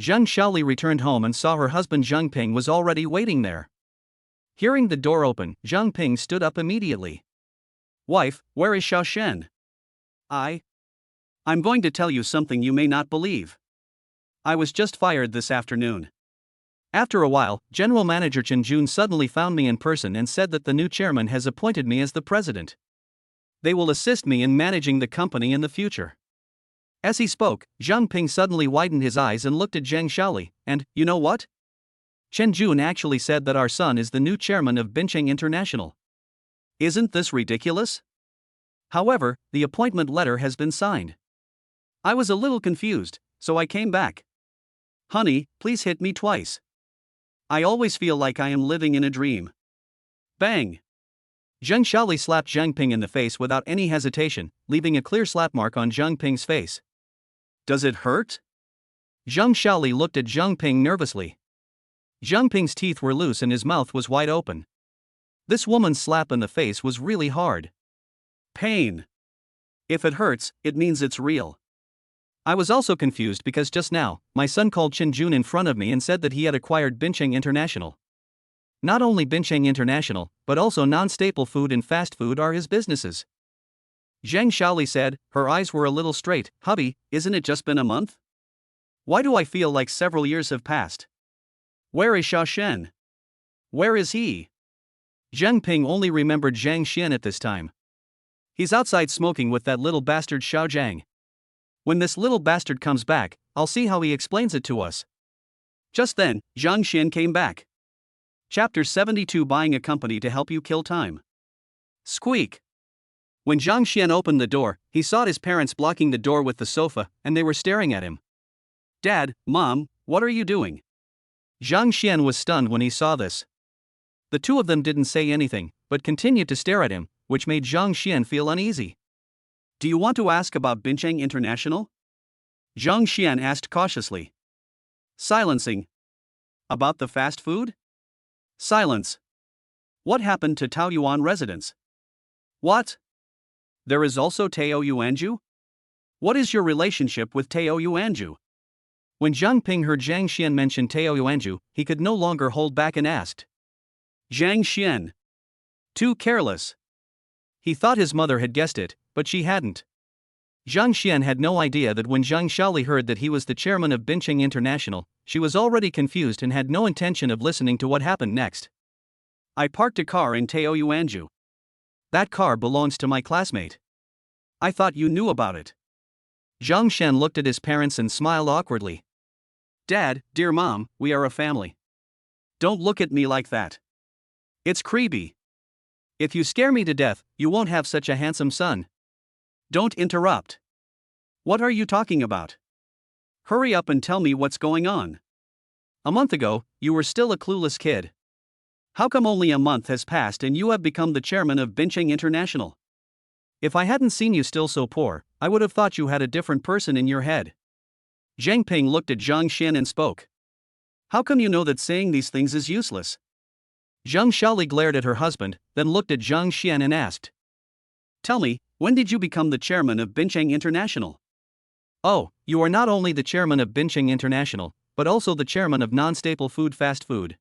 Zhang Xiaoli returned home and saw her husband Zhang Ping was already waiting there. Hearing the door open, Zhang Ping stood up immediately. Wife, where is Xiao Shen? I'm going to tell you something you may not believe. I was just fired this afternoon. After a while, General Manager Chen Jun suddenly found me in person and said that the new chairman has appointed me as the president. They will assist me in managing the company in the future. As he spoke, Zhang Ping suddenly widened his eyes and looked at Zhang Xiaoli, and, you know what? Chen Jun actually said that our son is the new chairman of Bincheng International. Isn't this ridiculous? However, the appointment letter has been signed. I was a little confused, so I came back. Honey, please hit me twice. I always feel like I am living in a dream. Bang! Zhang Xiaoli slapped Zhang Ping in the face without any hesitation, leaving a clear slap mark on Zhang Ping's face. Does it hurt? Zhang Xiaoli looked at Zhang Ping nervously. Zhang Ping's teeth were loose and his mouth was wide open. This woman's slap in the face was really hard. Pain. If it hurts, it means it's real. I was also confused because just now, my son called Chen Jun in front of me and said that he had acquired Bincheng International. Not only Bincheng International, but also non-staple food and fast food are his businesses. Zhang Xiaoli said, her eyes were a little straight, hubby, isn't it just been a month? Why do I feel like several years have passed? Where is Xiao Shen? Where is he? Zhang Ping only remembered Zhang Xian at this time. He's outside smoking with that little bastard Xiao Zhang. When this little bastard comes back, I'll see how he explains it to us. Just then, Zhang Xian came back. Chapter 72 Buying a company to help you kill time. Squeak. When Zhang Xian opened the door, he saw his parents blocking the door with the sofa, and they were staring at him. Dad, Mom, what are you doing? Zhang Xian was stunned when he saw this. The two of them didn't say anything, but continued to stare at him, which made Zhang Xian feel uneasy. Do you want to ask about Bincheng International? Zhang Xian asked cautiously. Silencing. About the fast food? Silence. What happened to Taoyuan residents? What? There is also Teo Yuanju? What is your relationship with Teo Yuanju? When Zhang Ping heard Zhang Xian mention Teo Yuanju, he could no longer hold back and asked. Zhang Xian. Too careless. He thought his mother had guessed it, but she hadn't. Zhang Xian had no idea that when Zhang Shaoli heard that he was the chairman of Bincheng International, she was already confused and had no intention of listening to what happened next. I parked a car in Teo Yuanju. That car belongs to my classmate. I thought you knew about it. Zhang Xian looked at his parents and smiled awkwardly. Dad, dear mom, we are a family. Don't look at me like that. It's creepy. If you scare me to death, you won't have such a handsome son. Don't interrupt. What are you talking about? Hurry up and tell me what's going on. A month ago, you were still a clueless kid. How come only a month has passed and you have become the chairman of Bincheng International? If I hadn't seen you still so poor, I would have thought you had a different person in your head. Zhang Ping looked at Zhang Xian and spoke. How come you know that saying these things is useless? Zhang Shaoli glared at her husband, then looked at Zhang Xian and asked. Tell me, when did you become the chairman of Bincheng International? Oh, you are not only the chairman of Bincheng International, but also the chairman of non-staple food fast food.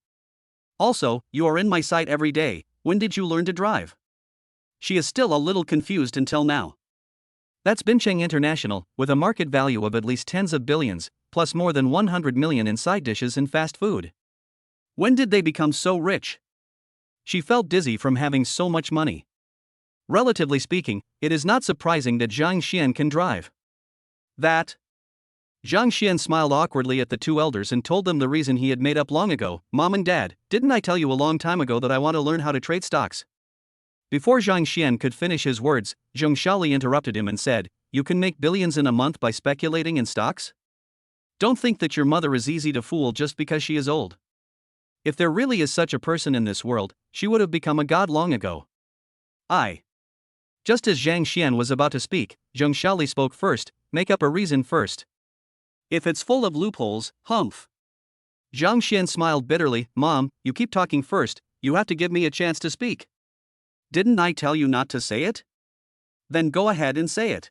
Also, you are in my sight every day. When did you learn to drive? She is still a little confused until now. That's Bincheng International, with a market value of at least tens of billions, plus more than 100 million in side dishes in fast food. When did they become so rich? She felt dizzy from having so much money. Relatively speaking, it is not surprising that Zhang Xian can drive. That. Zhang Xian smiled awkwardly at the two elders and told them the reason he had made up long ago. Mom and Dad, didn't I tell you a long time ago that I want to learn how to trade stocks? Before Zhang Xian could finish his words, Zhang Shaoli interrupted him and said, You can make billions in a month by speculating in stocks? Don't think that your mother is easy to fool just because she is old. If there really is such a person in this world, she would have become a god long ago. Just as Zhang Xian was about to speak, Zhang Shaoli spoke first. Make up a reason first. If it's full of loopholes, humph. Zhang Xian smiled bitterly. Mom, you keep talking first, you have to give me a chance to speak. Didn't I tell you not to say it? Then go ahead and say it.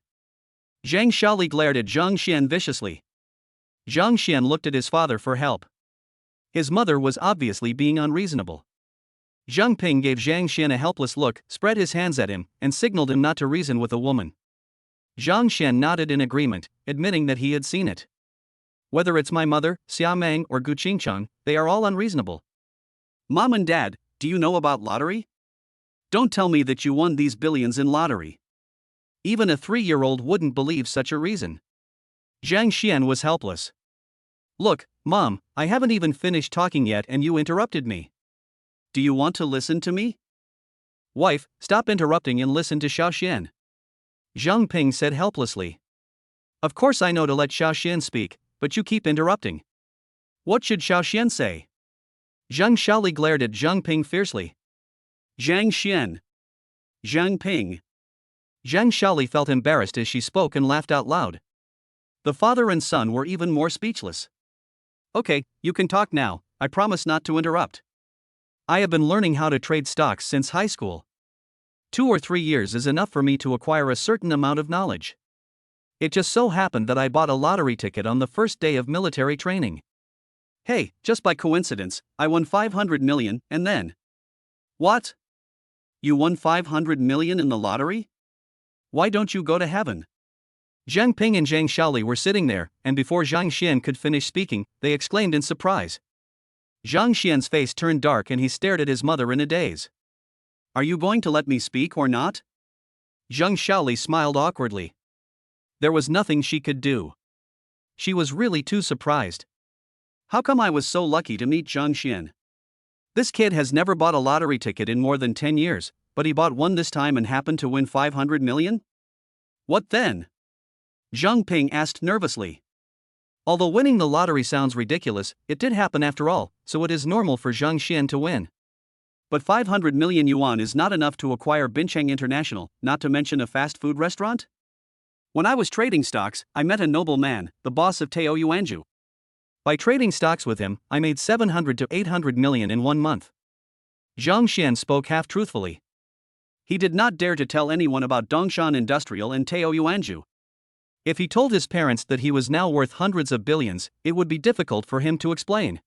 Zhang Shaoli glared at Zhang Xian viciously. Zhang Xian looked at his father for help. His mother was obviously being unreasonable. Zhang Ping gave Zhang Xian a helpless look, spread his hands at him, and signaled him not to reason with a woman. Zhang Xian nodded in agreement, admitting that he had seen it. Whether it's my mother, Xia Meng, or Gu Qingcheng, they are all unreasonable. Mom and Dad, do you know about lottery? Don't tell me that you won these billions in lottery. Even a 3-year-old wouldn't believe such a reason. Zhang Xian was helpless. Look, Mom, I haven't even finished talking yet and you interrupted me. Do you want to listen to me? Wife, stop interrupting and listen to Xiao Xian. Zhang Ping said helplessly. Of course I know to let Xiao Xian speak, but you keep interrupting. What should Xiao Xian say? Zhang Shaoli glared at Zhang Ping fiercely. Zhang Xian. Zhang Ping. Zhang Shaoli felt embarrassed as she spoke and laughed out loud. The father and son were even more speechless. Okay, you can talk now, I promise not to interrupt. I have been learning how to trade stocks since high school. 2 or 3 years is enough for me to acquire a certain amount of knowledge. It just so happened that I bought a lottery ticket on the first day of military training. Hey, just by coincidence, I won 500 million, and then. What? You won 500 million in the lottery? Why don't you go to heaven? Zhang Ping and Zhang Shaoli were sitting there, and before Zhang Xian could finish speaking, they exclaimed in surprise. Zhang Xian's face turned dark and he stared at his mother in a daze. Are you going to let me speak or not? Zhang Shaoli smiled awkwardly. There was nothing she could do. She was really too surprised. How come I was so lucky to meet Zhang Xian? This kid has never bought a lottery ticket in more than 10 years, but he bought one this time and happened to win 500 million? What then? Zhang Ping asked nervously. Although winning the lottery sounds ridiculous, it did happen after all, so it is normal for Zhang Xian to win. But 500 million yuan is not enough to acquire Bincheng International, not to mention a fast food restaurant? When I was trading stocks, I met a noble man, the boss of Teo Yuanju. By trading stocks with him, I made 700 to 800 million in 1 month. Zhang Xian spoke half-truthfully. He did not dare to tell anyone about Dongshan Industrial and Teo Yuanju. If he told his parents that he was now worth hundreds of billions, it would be difficult for him to explain.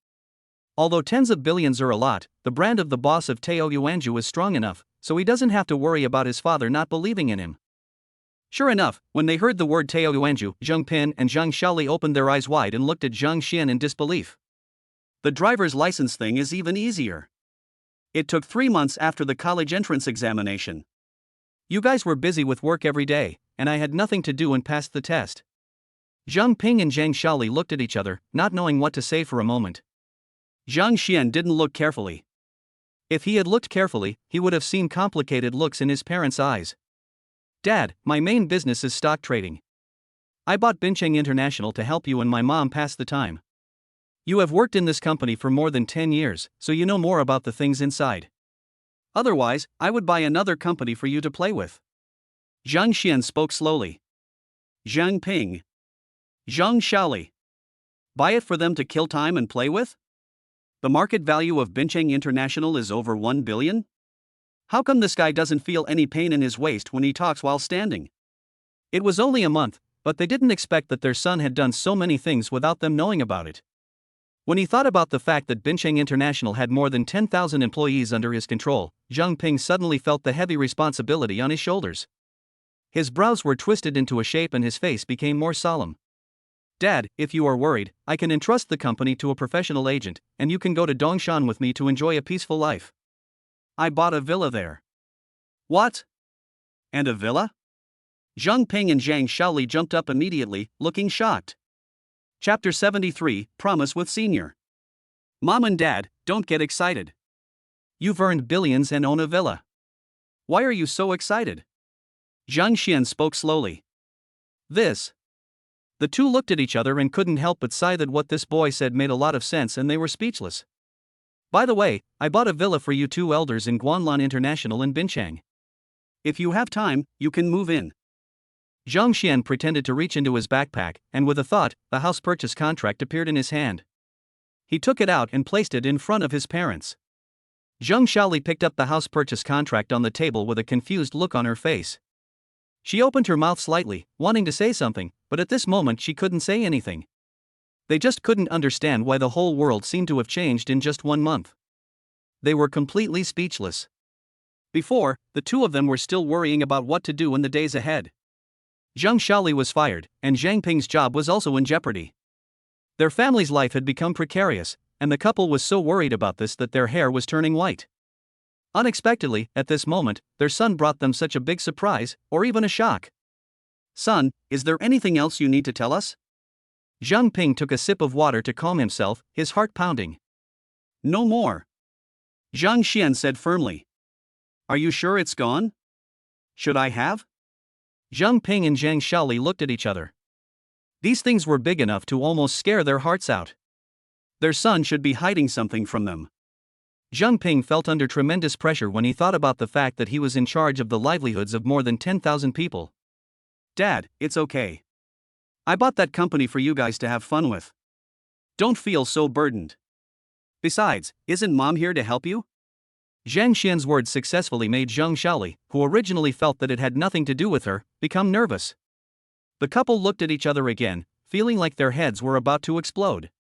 Although tens of billions are a lot, the brand of the boss of Teo Yuanju is strong enough, so he doesn't have to worry about his father not believing in him. Sure enough, when they heard the word Teo Yuanju, Zheng Pin and Zhang Shaoli opened their eyes wide and looked at Zhang Xian in disbelief. The driver's license thing is even easier. It took 3 months after the college entrance examination. You guys were busy with work every day, and I had nothing to do and passed the test. Zhang Ping and Zhang Shaoli looked at each other, not knowing what to say for a moment. Zhang Xian didn't look carefully. If he had looked carefully, he would have seen complicated looks in his parents' eyes. Dad, my main business is stock trading. I bought Bincheng International to help you and my mom pass the time. You have worked in this company for more than 10 years, so you know more about the things inside. Otherwise, I would buy another company for you to play with. Zhang Xian spoke slowly. Zhang Ping. Zhang Shaoli. Buy it for them to kill time and play with? The market value of Bincheng International is over 1 billion? How come this guy doesn't feel any pain in his waist when he talks while standing? It was only a month, but they didn't expect that their son had done so many things without them knowing about it. When he thought about the fact that Bincheng International had more than 10,000 employees under his control, Zhang Ping suddenly felt the heavy responsibility on his shoulders. His brows were twisted into a shape and his face became more solemn. Dad, if you are worried, I can entrust the company to a professional agent, and you can go to Dongshan with me to enjoy a peaceful life. I bought a villa there. What? And a villa? Zhang Ping and Zhang Shaoli jumped up immediately, looking shocked. Chapter 73, Promise with Senior. Mom and Dad, don't get excited. You've earned billions and own a villa. Why are you so excited? Zhang Xian spoke slowly. This. The two looked at each other and couldn't help but sigh that what this boy said made a lot of sense and they were speechless. By the way, I bought a villa for you two elders in Guanlan International in Bincheng. If you have time, you can move in. Zhang Xian pretended to reach into his backpack, and with a thought, the house purchase contract appeared in his hand. He took it out and placed it in front of his parents. Zhang Shaoli picked up the house purchase contract on the table with a confused look on her face. She opened her mouth slightly, wanting to say something, but at this moment she couldn't say anything. They just couldn't understand why the whole world seemed to have changed in just 1 month. They were completely speechless. Before, the two of them were still worrying about what to do in the days ahead. Zhang Shaoli was fired, and Zhang Ping's job was also in jeopardy. Their family's life had become precarious, and the couple was so worried about this that their hair was turning white. Unexpectedly, at this moment, their son brought them such a big surprise, or even a shock. Son, is there anything else you need to tell us? Zhang Ping took a sip of water to calm himself, his heart pounding. No more. Zhang Xian said firmly. Are you sure it's gone? Should I have? Zhang Ping and Zhang Shaoli looked at each other. These things were big enough to almost scare their hearts out. Their son should be hiding something from them. Zhang Ping felt under tremendous pressure when he thought about the fact that he was in charge of the livelihoods of more than 10,000 people. Dad, it's okay. I bought that company for you guys to have fun with. Don't feel so burdened. Besides, isn't Mom here to help you? Zhang Xian's words successfully made Zhang Shaoli, who originally felt that it had nothing to do with her, become nervous. The couple looked at each other again, feeling like their heads were about to explode.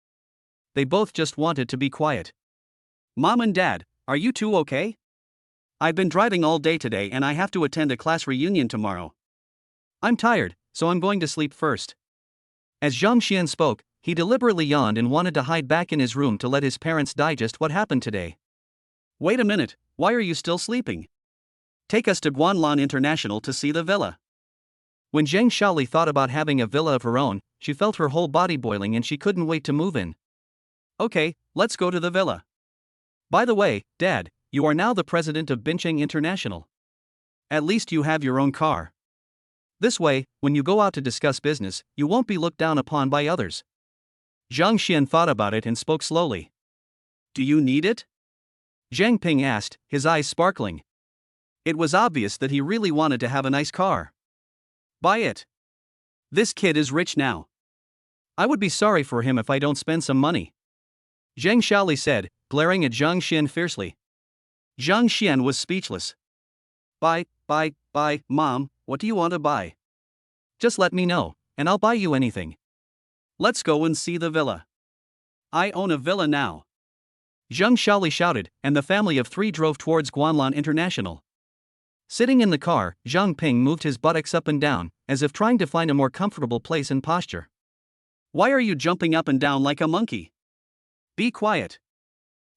They both just wanted to be quiet. Mom and Dad, are you two okay? I've been driving all day today and I have to attend a class reunion tomorrow. I'm tired, so I'm going to sleep first. As Zhang Xian spoke, he deliberately yawned and wanted to hide back in his room to let his parents digest what happened today. Wait a minute, why are you still sleeping? Take us to Guanlan International to see the villa. When Zhang Shaoli thought about having a villa of her own, she felt her whole body boiling and she couldn't wait to move in. Okay, let's go to the villa. By the way, Dad, you are now the president of Bincheng International. At least you have your own car. This way, when you go out to discuss business, you won't be looked down upon by others. Zhang Xian thought about it and spoke slowly. Do you need it? Zhang Ping asked, his eyes sparkling. It was obvious that he really wanted to have a nice car. Buy it. This kid is rich now. I would be sorry for him if I don't spend some money. Zhang Shaoli said, glaring at Zhang Xian fiercely. Zhang Xian was speechless. Buy, Mom, what do you want to buy? Just let me know, and I'll buy you anything. Let's go and see the villa. I own a villa now. Zheng Xiaoli shouted, and the family of three drove towards Guanlan International. Sitting in the car, Zhang Ping moved his buttocks up and down, as if trying to find a more comfortable place and posture. Why are you jumping up and down like a monkey? Be quiet.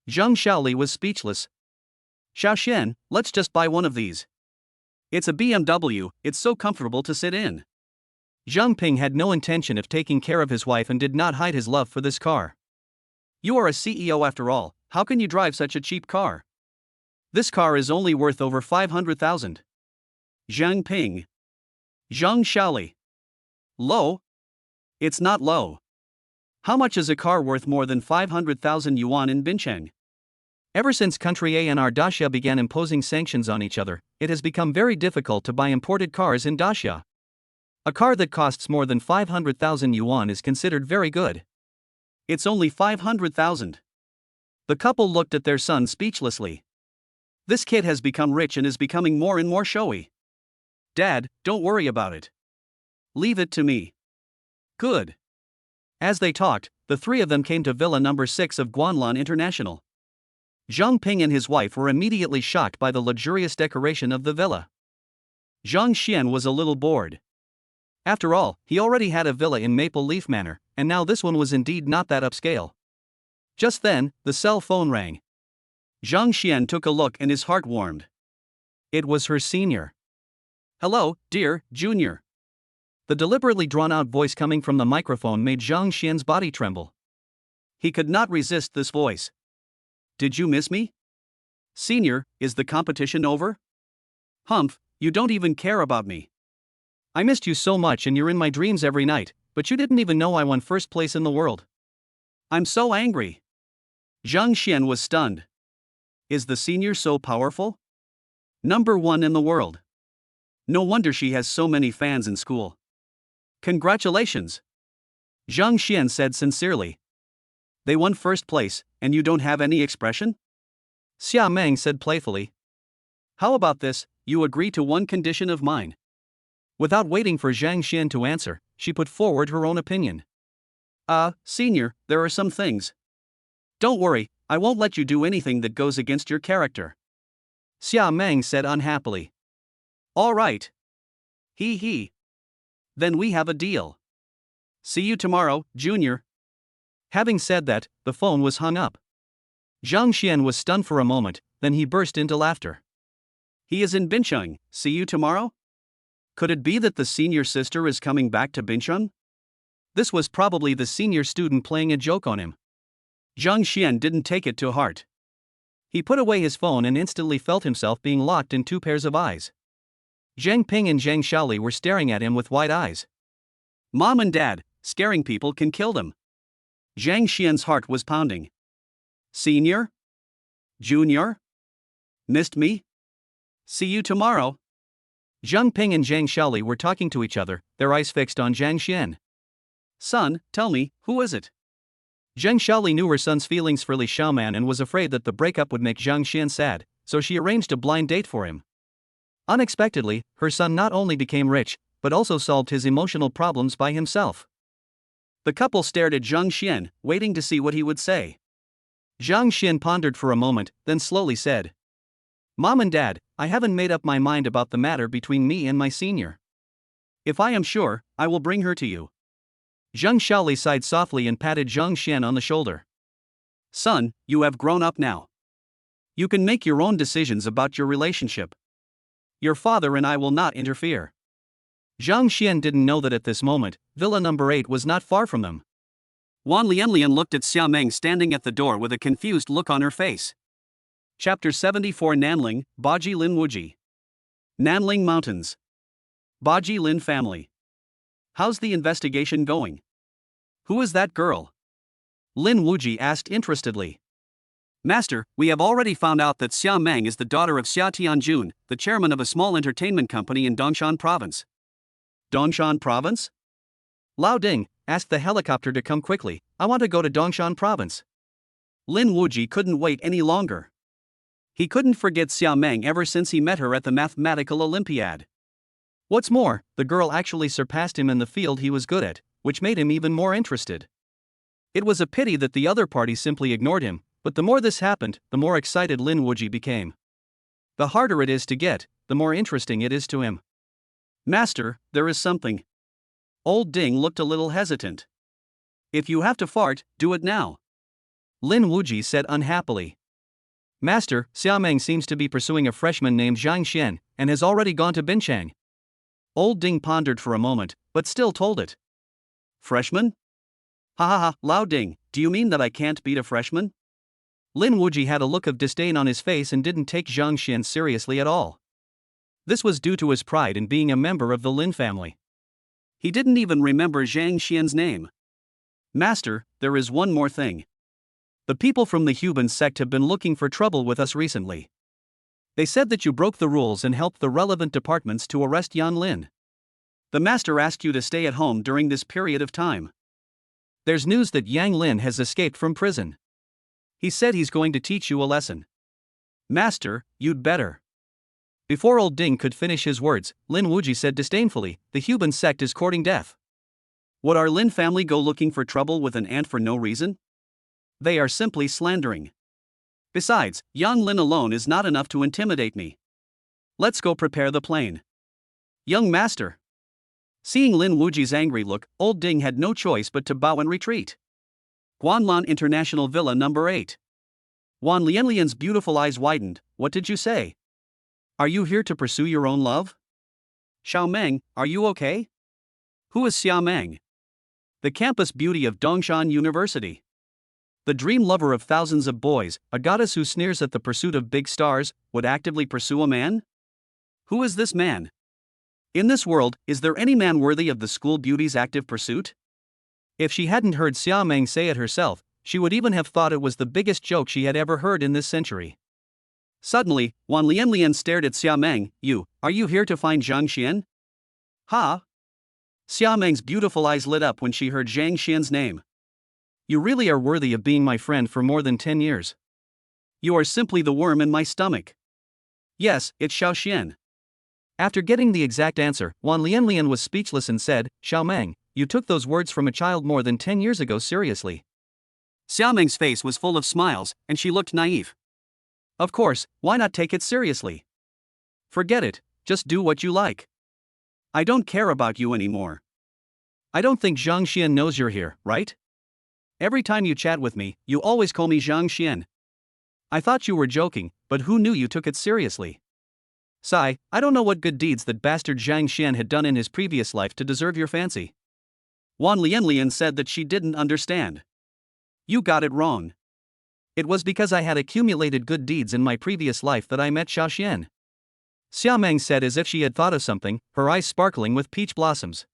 Zheng Xiaoli was speechless. Xiaoxian, let's just buy one of these. It's a BMW, it's so comfortable to sit in. Zhang Ping had no intention of taking care of his wife and did not hide his love for this car. You are a CEO after all, how can you drive such a cheap car? This car is only worth over 500,000. Zhang Ping. Zheng Xiaoli. Low? It's not low. How much is a car worth more than 500,000 yuan in Bincheng? Ever since Country A and our Daxia began imposing sanctions on each other, it has become very difficult to buy imported cars in Daxia. A car that costs more than 500,000 yuan is considered very good. It's only 500,000. The couple looked at their son speechlessly. This kid has become rich and is becoming more and more showy. Dad, don't worry about it. Leave it to me. Good. As they talked, the three of them came to Villa number 6 of Guanlan International. Zhang Ping and his wife were immediately shocked by the luxurious decoration of the villa. Zhang Xian was a little bored. After all, he already had a villa in Maple Leaf Manor, and now this one was indeed not that upscale. Just then, the cell phone rang. Zhang Xian took a look and his heart warmed. It was her senior. Hello, dear, Junior. The deliberately drawn-out voice coming from the microphone made Zhang Xian's body tremble. He could not resist this voice. Did you miss me? Senior, is the competition over? Humph, you don't even care about me. I missed you so much and you're in my dreams every night, but you didn't even know I won first place in the world. I'm so angry. Zhang Xian was stunned. Is the senior so powerful? Number 1 in the world. No wonder she has so many fans in school. Congratulations. Zhang Xian said sincerely. They won first place, and you don't have any expression? Xia Meng said playfully. How about this, you agree to one condition of mine? Without waiting for Zhang Xian to answer, she put forward her own opinion. Senior, there are some things. Don't worry, I won't let you do anything that goes against your character. Xia Meng said unhappily. All right. He. Then we have a deal. See you tomorrow, Junior. Having said that, the phone was hung up. Zhang Xian was stunned for a moment, then he burst into laughter. He is in Bincheng, see you tomorrow? Could it be that the senior sister is coming back to Bincheng? This was probably the senior student playing a joke on him. Zhang Xian didn't take it to heart. He put away his phone and instantly felt himself being locked in two pairs of eyes. Zhang Ping and Zhang Xiaoli were staring at him with wide eyes. Mom and Dad, scaring people can kill them. Zhang Xian's heart was pounding. Senior? Junior? Missed me? See you tomorrow. Zhang Ping and Zhang Xiaoli were talking to each other, their eyes fixed on Zhang Xian. Son, tell me, who is it? Zhang Xiaoli knew her son's feelings for Li Xiaoman and was afraid that the breakup would make Zhang Xian sad, so she arranged a blind date for him. Unexpectedly, her son not only became rich, but also solved his emotional problems by himself. The couple stared at Zhang Xian, waiting to see what he would say. Zhang Xian pondered for a moment, then slowly said, Mom and Dad, I haven't made up my mind about the matter between me and my senior. If I am sure, I will bring her to you. Zhang Xiaoli sighed softly and patted Zhang Xian on the shoulder. Son, you have grown up now. You can make your own decisions about your relationship. Your father and I will not interfere. Zhang Xian didn't know that at this moment, Villa number 8 was not far from them. Wan Lianlian looked at Xia Meng standing at the door with a confused look on her face. Chapter 74 Nanling, Baji Lin Wuji. Nanling Mountains. Baji Lin family. How's the investigation going? Who is that girl? Lin Wuji asked interestedly. Master, we have already found out that Xia Meng is the daughter of Xia Tianjun, the chairman of a small entertainment company in Dongshan Province. Dongshan Province? Lao Ding, ask the helicopter to come quickly, I want to go to Dongshan Province. Lin Wuji couldn't wait any longer. He couldn't forget Xiao Meng ever since he met her at the mathematical Olympiad. What's more, the girl actually surpassed him in the field he was good at, which made him even more interested. It was a pity that the other party simply ignored him, but the more this happened, the more excited Lin Wuji became. The harder it is to get, the more interesting it is to him. Master, there is something. Old Ding looked a little hesitant. If you have to fart, do it now. Lin Wuji said unhappily. Master, Xiaomeng seems to be pursuing a freshman named Zhang Xian, and has already gone to Binchang. Old Ding pondered for a moment, but still told it. Freshman? Ha ha ha, Lao Ding, do you mean that I can't beat a freshman? Lin Wuji had a look of disdain on his face and didn't take Zhang Xian seriously at all. This was due to his pride in being a member of the Lin family. He didn't even remember Zhang Xian's name. Master, there is one more thing. The people from the Huban sect have been looking for trouble with us recently. They said that you broke the rules and helped the relevant departments to arrest Yan Lin. The master asked you to stay at home during this period of time. There's news that Yang Lin has escaped from prison. He said he's going to teach you a lesson. Master, you'd better. Before old Ding could finish his words, Lin Wuji said disdainfully, the Huban sect is courting death. Would our Lin family go looking for trouble with an ant for no reason? They are simply slandering. Besides, Yang Lin alone is not enough to intimidate me. Let's go prepare the plane. Young master. Seeing Lin Wuji's angry look, old Ding had no choice but to bow and retreat. Guanlan International Villa number 8. Wan Lianlian's beautiful eyes widened. What did you say? Are you here to pursue your own love? Xiao Meng, are you okay? Who is Xiao Meng? The campus beauty of Dongshan University. The dream lover of thousands of boys, a goddess who sneers at the pursuit of big stars, would actively pursue a man? Who is this man? In this world, is there any man worthy of the school beauty's active pursuit? If she hadn't heard Xiao Meng say it herself, she would even have thought it was the biggest joke she had ever heard in this century. Suddenly, Wan Lianlian stared at Xiao Meng. Are you here to find Zhang Xian? Ha! Xiao Meng's beautiful eyes lit up when she heard Zhang Xian's name. You really are worthy of being my friend for more than 10 years. You are simply the worm in my stomach. Yes, it's Xiao Xian. After getting the exact answer, Wan Lianlian was speechless and said, Xiao Meng, you took those words from a child more than 10 years ago seriously. Xiao Meng's face was full of smiles, and she looked naive. Of course, why not take it seriously? Forget it, just do what you like. I don't care about you anymore. I don't think Zhang Xian knows you're here, right? Every time you chat with me, you always call me Zhang Xian. I thought you were joking, but who knew you took it seriously? Sigh, I don't know what good deeds that bastard Zhang Xian had done in his previous life to deserve your fancy. Wan Lianlian said that she didn't understand. You got it wrong. It was because I had accumulated good deeds in my previous life that I met Xiao Xian. Xiao Meng said as if she had thought of something, her eyes sparkling with peach blossoms.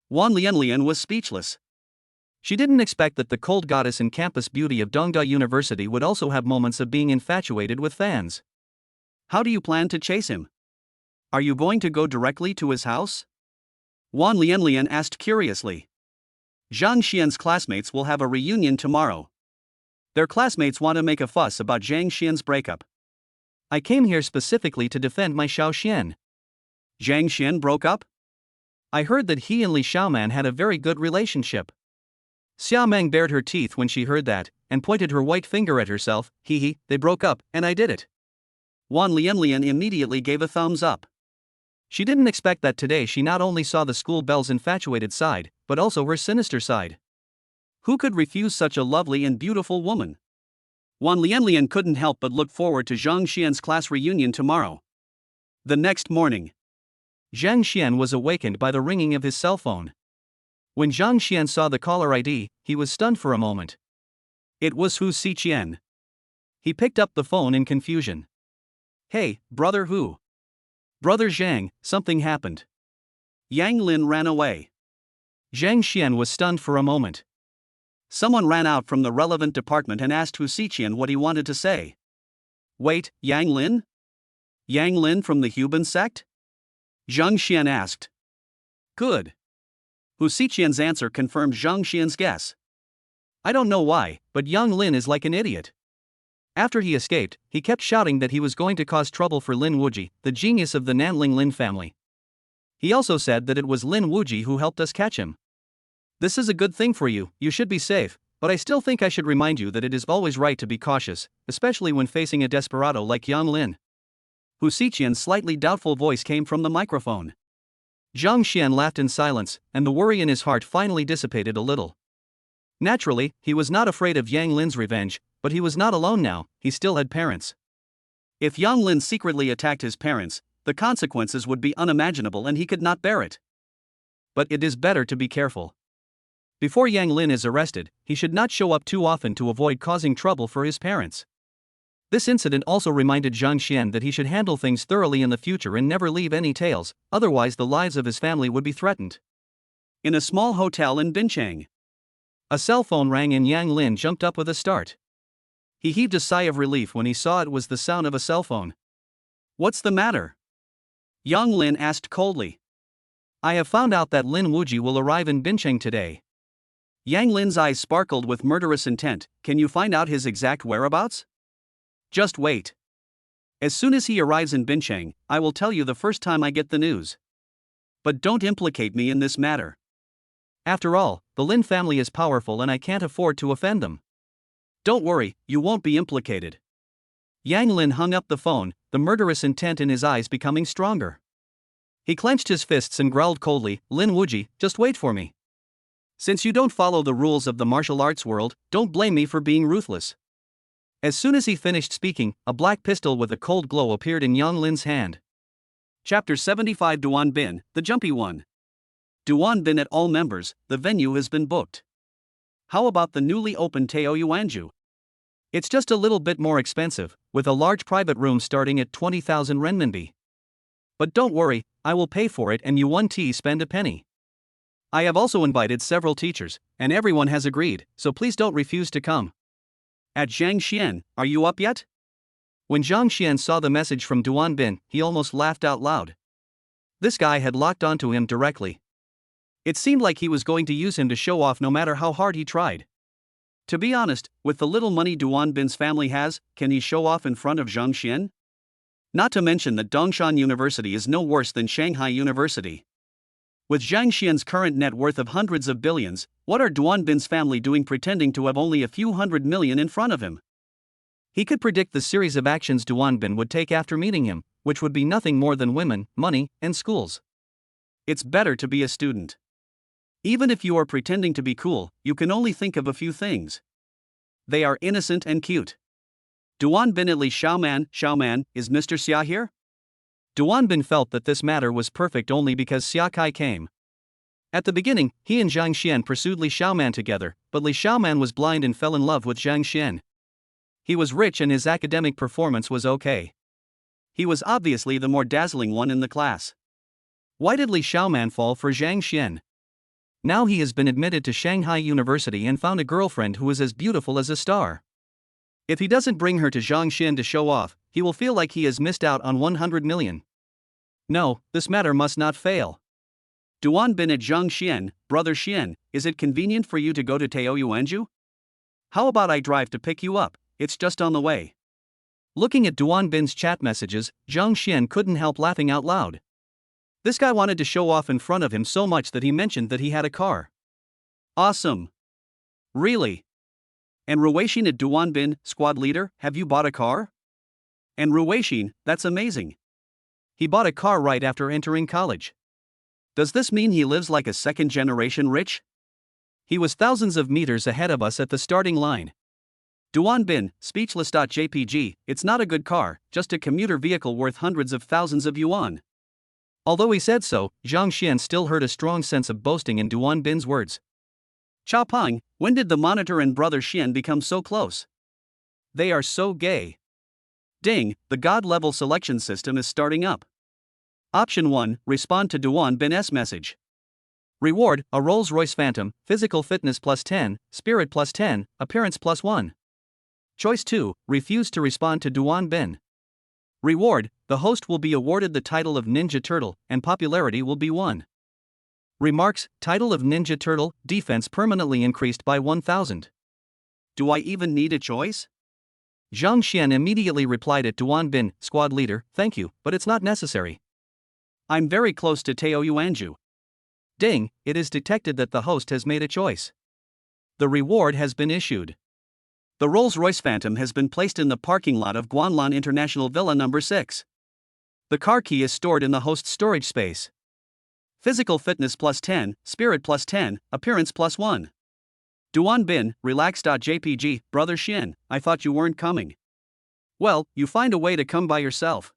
Wan Lianlian was speechless. She didn't expect that the cold goddess and campus beauty of Dongda University would also have moments of being infatuated with fans. How do you plan to chase him? Are you going to go directly to his house? Wan Lianlian asked curiously. Zhang Xian's classmates will have a reunion tomorrow. Their classmates want to make a fuss about Zhang Xian's breakup. I came here specifically to defend my Xiao Xian. Zhang Xian broke up? I heard that he and Li Xiaoman had a very good relationship. Xiao Meng bared her teeth when she heard that, and pointed her white finger at herself. They broke up, and I did it. Wan Lianlian immediately gave a thumbs up. She didn't expect that today she not only saw the school belle's infatuated side, but also her sinister side. Who could refuse such a lovely and beautiful woman? Wan Lianlian couldn't help but look forward to Zhang Xian's class reunion tomorrow. The next morning, Zhang Xian was awakened by the ringing of his cell phone. When Zhang Xian saw the caller ID, he was stunned for a moment. It was Hu Xiqian. He picked up the phone in confusion. Hey, brother Hu. Brother Zhang, something happened. Yang Lin ran away. Zhang Xian was stunned for a moment. Someone ran out from the relevant department and asked Hu Xiqian what he wanted to say. Wait, Yang Lin? Yang Lin from the Huban sect? Zhang Xian asked. Good. Hu Xiqian's answer confirmed Zhang Xian's guess. I don't know why, but Yang Lin is like an idiot. After he escaped, he kept shouting that he was going to cause trouble for Lin Wuji, the genius of the Nanling Lin family. He also said that it was Lin Wuji who helped us catch him. This is a good thing for you, you should be safe, but I still think I should remind you that it is always right to be cautious, especially when facing a desperado like Yang Lin. Hu Xiqian's slightly doubtful voice came from the microphone. Zhang Xian laughed in silence, and the worry in his heart finally dissipated a little. Naturally, he was not afraid of Yang Lin's revenge, but he was not alone now, he still had parents. If Yang Lin secretly attacked his parents, the consequences would be unimaginable and he could not bear it. But it is better to be careful. Before Yang Lin is arrested, he should not show up too often to avoid causing trouble for his parents. This incident also reminded Zhang Xian that he should handle things thoroughly in the future and never leave any tails, otherwise the lives of his family would be threatened. In a small hotel in Binchang, a cell phone rang and Yang Lin jumped up with a start. He heaved a sigh of relief when he saw it was the sound of a cell phone. "What's the matter?" Yang Lin asked coldly. "I have found out that Lin Wuji will arrive in Binchang today." Yang Lin's eyes sparkled with murderous intent. "Can you find out his exact whereabouts?" "Just wait. As soon as he arrives in Binchang, I will tell you the first time I get the news. But don't implicate me in this matter. After all, the Lin family is powerful and I can't afford to offend them." "Don't worry, you won't be implicated." Yang Lin hung up the phone, the murderous intent in his eyes becoming stronger. He clenched his fists and growled coldly, "Lin Wuji, just wait for me. Since you don't follow the rules of the martial arts world, don't blame me for being ruthless." As soon as he finished speaking, a black pistol with a cold glow appeared in Yang Lin's hand. Chapter 75 Duan Bin, the Jumpy One. Duan Bin at all members, the venue has been booked. How about the newly opened Teo Yuanju? It's just a little bit more expensive, with a large private room starting at 20,000 renminbi. But don't worry, I will pay for it and you won't spend a penny. I have also invited several teachers, and everyone has agreed, so please don't refuse to come. At Zhang Xian, are you up yet? When Zhang Xian saw the message from Duan Bin, he almost laughed out loud. This guy had locked onto him directly. It seemed like he was going to use him to show off no matter how hard he tried. To be honest, with the little money Duan Bin's family has, can he show off in front of Zhang Xian? Not to mention that Dongshan University is no worse than Shanghai University. With Zhang Xian's current net worth of hundreds of billions, what are Duan Bin's family doing pretending to have only a few hundred million in front of him? He could predict the series of actions Duan Bin would take after meeting him, which would be nothing more than women, money, and schools. It's better to be a student. Even if you are pretending to be cool, you can only think of a few things. They are innocent and cute. Duan Bin at Li Xiaoman, is Mr. Xia here? Duan Bin felt that this matter was perfect only because Xia Kai came. At the beginning, he and Zhang Xian pursued Li Xiaoman together, but Li Xiaoman was blind and fell in love with Zhang Xian. He was rich and his academic performance was okay. He was obviously the more dazzling one in the class. Why did Li Xiaoman fall for Zhang Xian? Now he has been admitted to Shanghai University and found a girlfriend who is as beautiful as a star. If he doesn't bring her to Zhang Xian to show off, he will feel like he has missed out on 100 million. No, this matter must not fail. Duan Bin at Zhang Xian, brother Xian, is it convenient for you to go to Teo Yuanju? How about I drive to pick you up, it's just on the way. Looking at Duan Bin's chat messages, Zhang Xian couldn't help laughing out loud. This guy wanted to show off in front of him so much that he mentioned that he had a car. Awesome. Really? And Ruweixin at Duan Bin, squad leader, have you bought a car? And Ruweixin, that's amazing. He bought a car right after entering college. Does this mean he lives like a second-generation rich? He was thousands of meters ahead of us at the starting line. Duan Bin, speechless.jpg, it's not a good car, just a commuter vehicle worth hundreds of thousands of yuan. Although he said so, Zhang Xian still heard a strong sense of boasting in Duan Bin's words. Chao Peng, when did the monitor and brother Xian become so close? They are so gay. Ding, the God-level selection system is starting up. Option 1, respond to Duan Bin's message. Reward, a Rolls-Royce Phantom, physical fitness plus 10, spirit plus 10, appearance plus 1. Choice 2, refuse to respond to Duan Bin. Reward, the host will be awarded the title of Ninja Turtle, and popularity will be 1. Remarks, title of Ninja Turtle, defense permanently increased by 1000. Do I even need a choice? Zhang Xian immediately replied at Duan Bin, squad leader, thank you, but it's not necessary. I'm very close to Tao Yuanju. Ding, it is detected that the host has made a choice. The reward has been issued. The Rolls-Royce Phantom has been placed in the parking lot of Guanlan International Villa number 6. The car key is stored in the host's storage space. Physical fitness plus 10, spirit plus 10, appearance plus 1. Duan Bin, relax.jpg, brother Xin, I thought you weren't coming. Well, you find a way to come by yourself.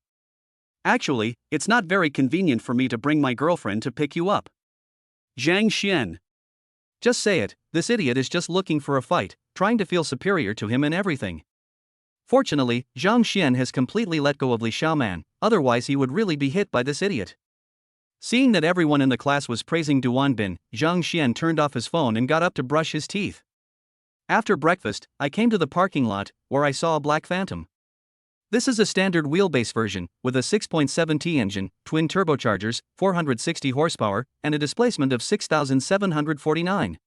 Actually, it's not very convenient for me to bring my girlfriend to pick you up. Zhang Xian. Just say it, this idiot is just looking for a fight, trying to feel superior to him in everything. Fortunately, Zhang Xian has completely let go of Li Xiaoman, otherwise he would really be hit by this idiot. Seeing that everyone in the class was praising Duan Bin, Zhang Xian turned off his phone and got up to brush his teeth. After breakfast, I came to the parking lot, where I saw a black Phantom. This is a standard wheelbase version, with a 6.7T engine, twin turbochargers, 460 horsepower, and a displacement of 6,749.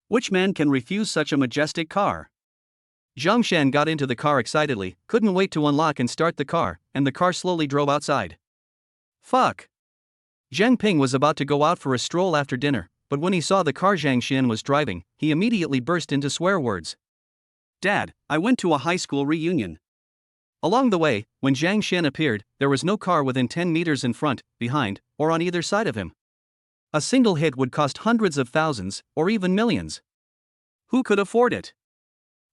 Which man can refuse such a majestic car? Zhang Xian got into the car excitedly, couldn't wait to unlock and start the car, and the car slowly drove outside. Fuck! Zhang Ping was about to go out for a stroll after dinner, but when he saw the car Zhang Xian was driving, he immediately burst into swear words. Dad, I went to a high school reunion. Along the way, when Zhang Xian appeared, there was no car within 10 meters in front, behind, or on either side of him. A single hit would cost hundreds of thousands, or even millions. Who could afford it?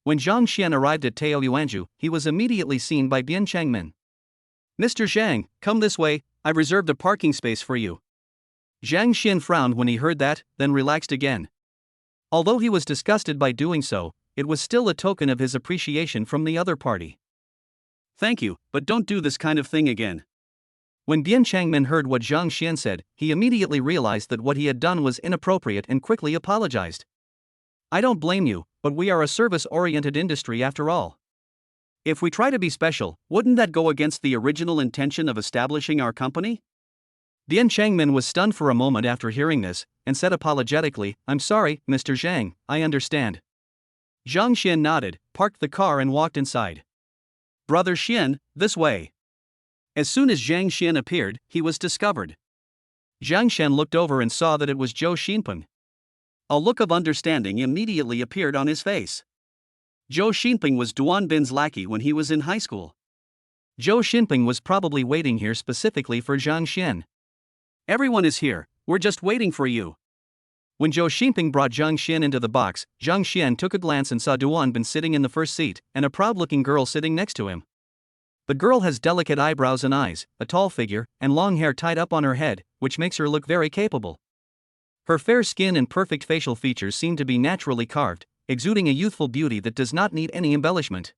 When Zhang Xian arrived at Tao Yuanju, he was immediately seen by Bian Changmin. Mr. Zhang, come this way, I've reserved a parking space for you. Zhang Xian frowned when he heard that, then relaxed again. Although he was disgusted by doing so, it was still a token of his appreciation from the other party. Thank you, but don't do this kind of thing again. When Bian Changmin heard what Zhang Xian said, he immediately realized that what he had done was inappropriate and quickly apologized. I don't blame you, but we are a service-oriented industry after all. If we try to be special, wouldn't that go against the original intention of establishing our company? Bian Changmin was stunned for a moment after hearing this, and said apologetically, I'm sorry, Mr. Zhang, I understand. Zhang Xian nodded, parked the car and walked inside. Brother Xian, this way. As soon as Zhang Xian appeared, he was discovered. Zhang Xian looked over and saw that it was Zhou Xinpeng. A look of understanding immediately appeared on his face. Zhou Xinpeng was Duan Bin's lackey when he was in high school. Zhou Xinpeng was probably waiting here specifically for Zhang Xian. Everyone is here, we're just waiting for you. When Zhou Xinpeng brought Zhang Xian into the box, Zhang Xian took a glance and saw Duan Bin sitting in the first seat, and a proud-looking girl sitting next to him. The girl has delicate eyebrows and eyes, a tall figure, and long hair tied up on her head, which makes her look very capable. Her fair skin and perfect facial features seem to be naturally carved, exuding a youthful beauty that does not need any embellishment.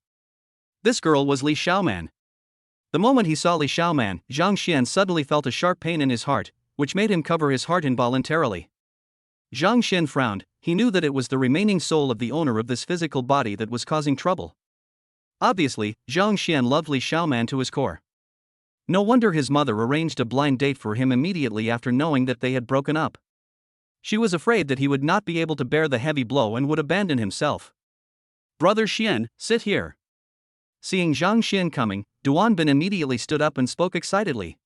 This girl was Li Xiaoman. The moment he saw Li Xiaoman, Zhang Xian suddenly felt a sharp pain in his heart, which made him cover his heart involuntarily. Zhang Xian frowned, he knew that it was the remaining soul of the owner of this physical body that was causing trouble. Obviously, Zhang Xian loved Li Xiaoman to his core. No wonder his mother arranged a blind date for him immediately after knowing that they had broken up. She was afraid that he would not be able to bear the heavy blow and would abandon himself. Brother Xian, sit here. Seeing Zhang Xian coming, Duan Bin immediately stood up and spoke excitedly.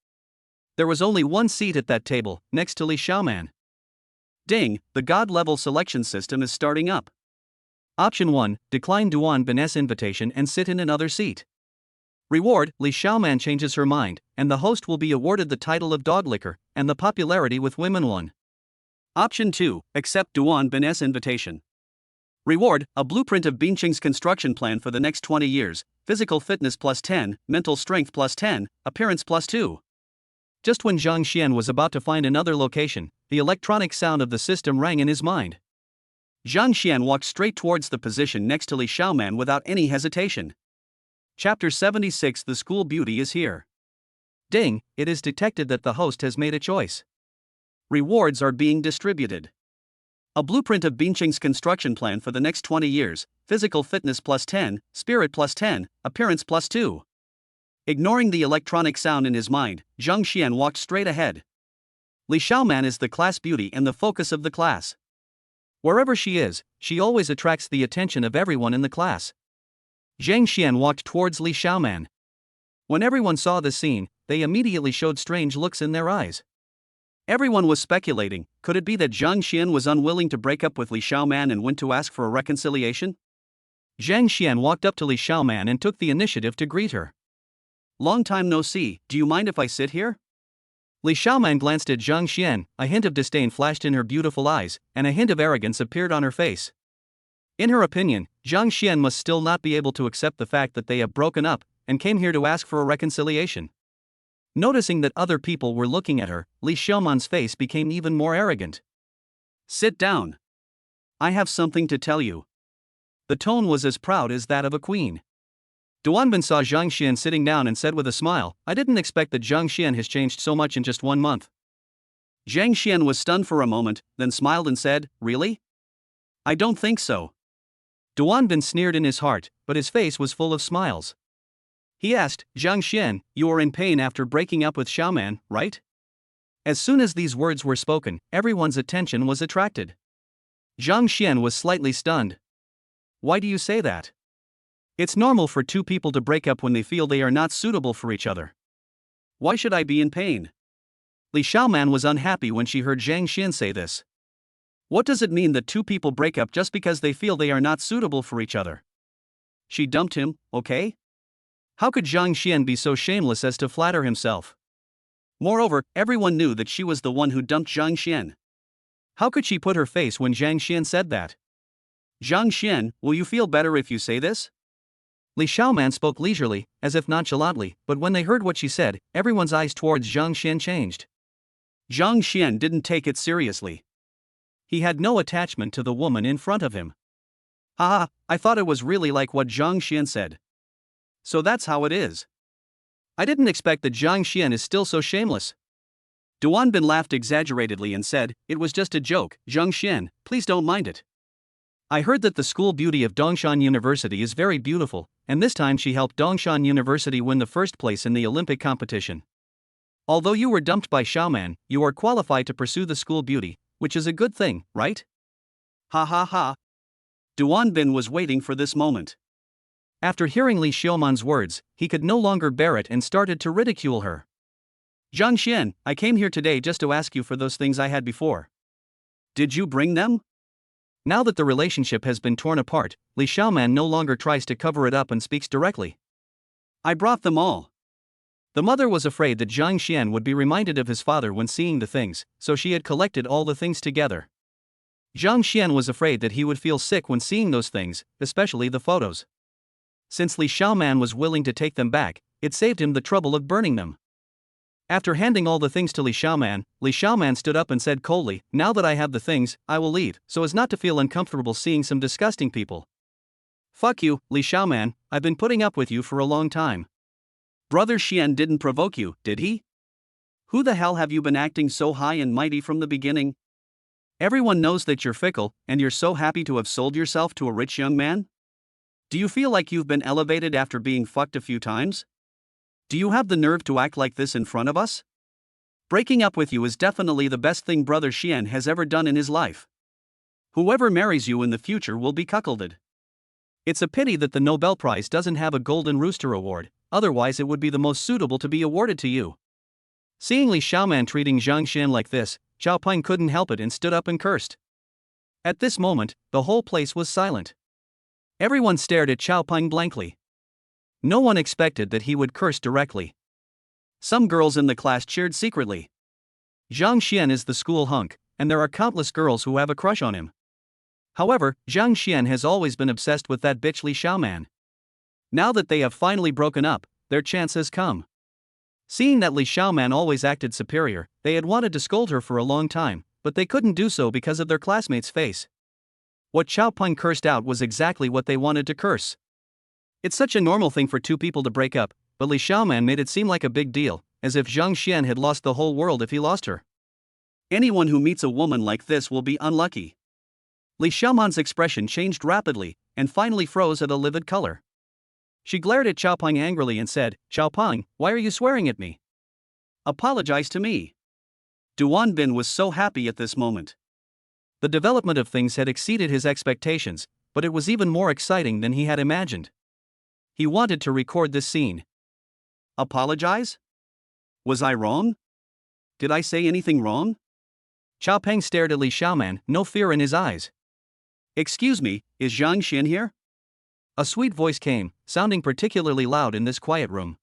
There was only one seat at that table, next to Li Xiaoman. Ding, the God-level selection system is starting up. Option 1, decline Duan Bin's invitation and sit in another seat. Reward, Li Xiaoman changes her mind, and the host will be awarded the title of dog licker, and the popularity with women won. Option 2, accept Duan Bin's invitation. Reward, a blueprint of Binqing's construction plan for the next 20 years, physical fitness plus 10, mental strength plus 10, appearance plus 2. Just when Zhang Xian was about to find another location, the electronic sound of the system rang in his mind. Zhang Xian walked straight towards the position next to Li Xiaoman without any hesitation. Chapter 76 The School Beauty is here. Ding, it is detected that the host has made a choice. Rewards are being distributed. A blueprint of Binqing's construction plan for the next 20 years, physical fitness plus 10, spirit plus 10, appearance plus 2. Ignoring the electronic sound in his mind, Zhang Xian walked straight ahead. Li Xiaoman is the class beauty and the focus of the class. Wherever she is, she always attracts the attention of everyone in the class. Zhang Xian walked towards Li Xiaoman. When everyone saw this scene, they immediately showed strange looks in their eyes. Everyone was speculating, could it be that Zhang Xian was unwilling to break up with Li Xiaoman and went to ask for a reconciliation? Zhang Xian walked up to Li Xiaoman and took the initiative to greet her. Long time no see, do you mind if I sit here? Li Xiaoman glanced at Zhang Xian, a hint of disdain flashed in her beautiful eyes, and a hint of arrogance appeared on her face. In her opinion, Zhang Xian must still not be able to accept the fact that they have broken up, and came here to ask for a reconciliation. Noticing that other people were looking at her, Li Xiaoman's face became even more arrogant. Sit down. I have something to tell you. The tone was as proud as that of a queen. Duanbin saw Zhang Xian sitting down and said with a smile, I didn't expect that Zhang Xian has changed so much in just 1 month. Zhang Xian was stunned for a moment, then smiled and said, Really? I don't think so. Duanbin sneered in his heart, but his face was full of smiles. He asked, Zhang Xian, you are in pain after breaking up with Xiaoman, right? As soon as these words were spoken, everyone's attention was attracted. Zhang Xian was slightly stunned. Why do you say that? It's normal for two people to break up when they feel they are not suitable for each other. Why should I be in pain? Li Xiaoman was unhappy when she heard Zhang Xian say this. What does it mean that two people break up just because they feel they are not suitable for each other? She dumped him, okay? How could Zhang Xian be so shameless as to flatter himself? Moreover, everyone knew that she was the one who dumped Zhang Xian. How could she put her face when Zhang Xian said that? Zhang Xian, will you feel better if you say this? Li Xiaoman spoke leisurely, as if nonchalantly, but when they heard what she said, everyone's eyes towards Zhang Xian changed. Zhang Xian didn't take it seriously. He had no attachment to the woman in front of him. Haha, I thought it was really like what Zhang Xian said. So that's how it is. I didn't expect that Zhang Xian is still so shameless. Duanbin laughed exaggeratedly and said, It was just a joke, Zhang Xian, please don't mind it. I heard that the school beauty of Dongshan University is very beautiful, and this time she helped Dongshan University win the first place in the Olympic competition. Although you were dumped by Xiaoman, you are qualified to pursue the school beauty, which is a good thing, right? Ha ha ha. Duanbin was waiting for this moment. After hearing Li Xiaoman's words, he could no longer bear it and started to ridicule her. Zhang Xian, I came here today just to ask you for those things I had before. Did you bring them? Now that the relationship has been torn apart, Li Xiaoman no longer tries to cover it up and speaks directly. I brought them all. The mother was afraid that Zhang Xian would be reminded of his father when seeing the things, so she had collected all the things together. Zhang Xian was afraid that he would feel sick when seeing those things, especially the photos. Since Li Xiaoman was willing to take them back, it saved him the trouble of burning them. After handing all the things to Li Xiaoman stood up and said coldly, Now that I have the things, I will leave, so as not to feel uncomfortable seeing some disgusting people. Fuck you, Li Xiaoman, I've been putting up with you for a long time. Brother Xian didn't provoke you, did he? Who the hell have you been acting so high and mighty from the beginning? Everyone knows that you're fickle, and you're so happy to have sold yourself to a rich young man? Do you feel like you've been elevated after being fucked a few times? Do you have the nerve to act like this in front of us? Breaking up with you is definitely the best thing Brother Xian has ever done in his life. Whoever marries you in the future will be cuckolded. It's a pity that the Nobel Prize doesn't have a Golden Rooster Award, otherwise it would be the most suitable to be awarded to you. Seeing Li Xiaoman treating Zhang Xian like this, Zhao Peng couldn't help it and stood up and cursed. At this moment, the whole place was silent. Everyone stared at Zhao Peng blankly. No one expected that he would curse directly. Some girls in the class cheered secretly. Zhang Xian is the school hunk, and there are countless girls who have a crush on him. However, Zhang Xian has always been obsessed with that bitch Li Xiaoman. Now that they have finally broken up, their chance has come. Seeing that Li Xiaoman always acted superior, they had wanted to scold her for a long time, but they couldn't do so because of their classmate's face. What Zhao Peng cursed out was exactly what they wanted to curse. It's such a normal thing for two people to break up, but Li Xiaoman made it seem like a big deal, as if Zhang Xian had lost the whole world if he lost her. Anyone who meets a woman like this will be unlucky. Li Xiaoman's expression changed rapidly, and finally froze at a livid color. She glared at Zhao Peng angrily and said, Zhao Peng, why are you swearing at me? Apologize to me. Duanbin was so happy at this moment. The development of things had exceeded his expectations, but it was even more exciting than he had imagined. He wanted to record this scene. Apologize? Was I wrong? Did I say anything wrong? Chao Peng stared at Li Xiaoman, no fear in his eyes. Excuse me, is Zhang Xian here? A sweet voice came, sounding particularly loud in this quiet room.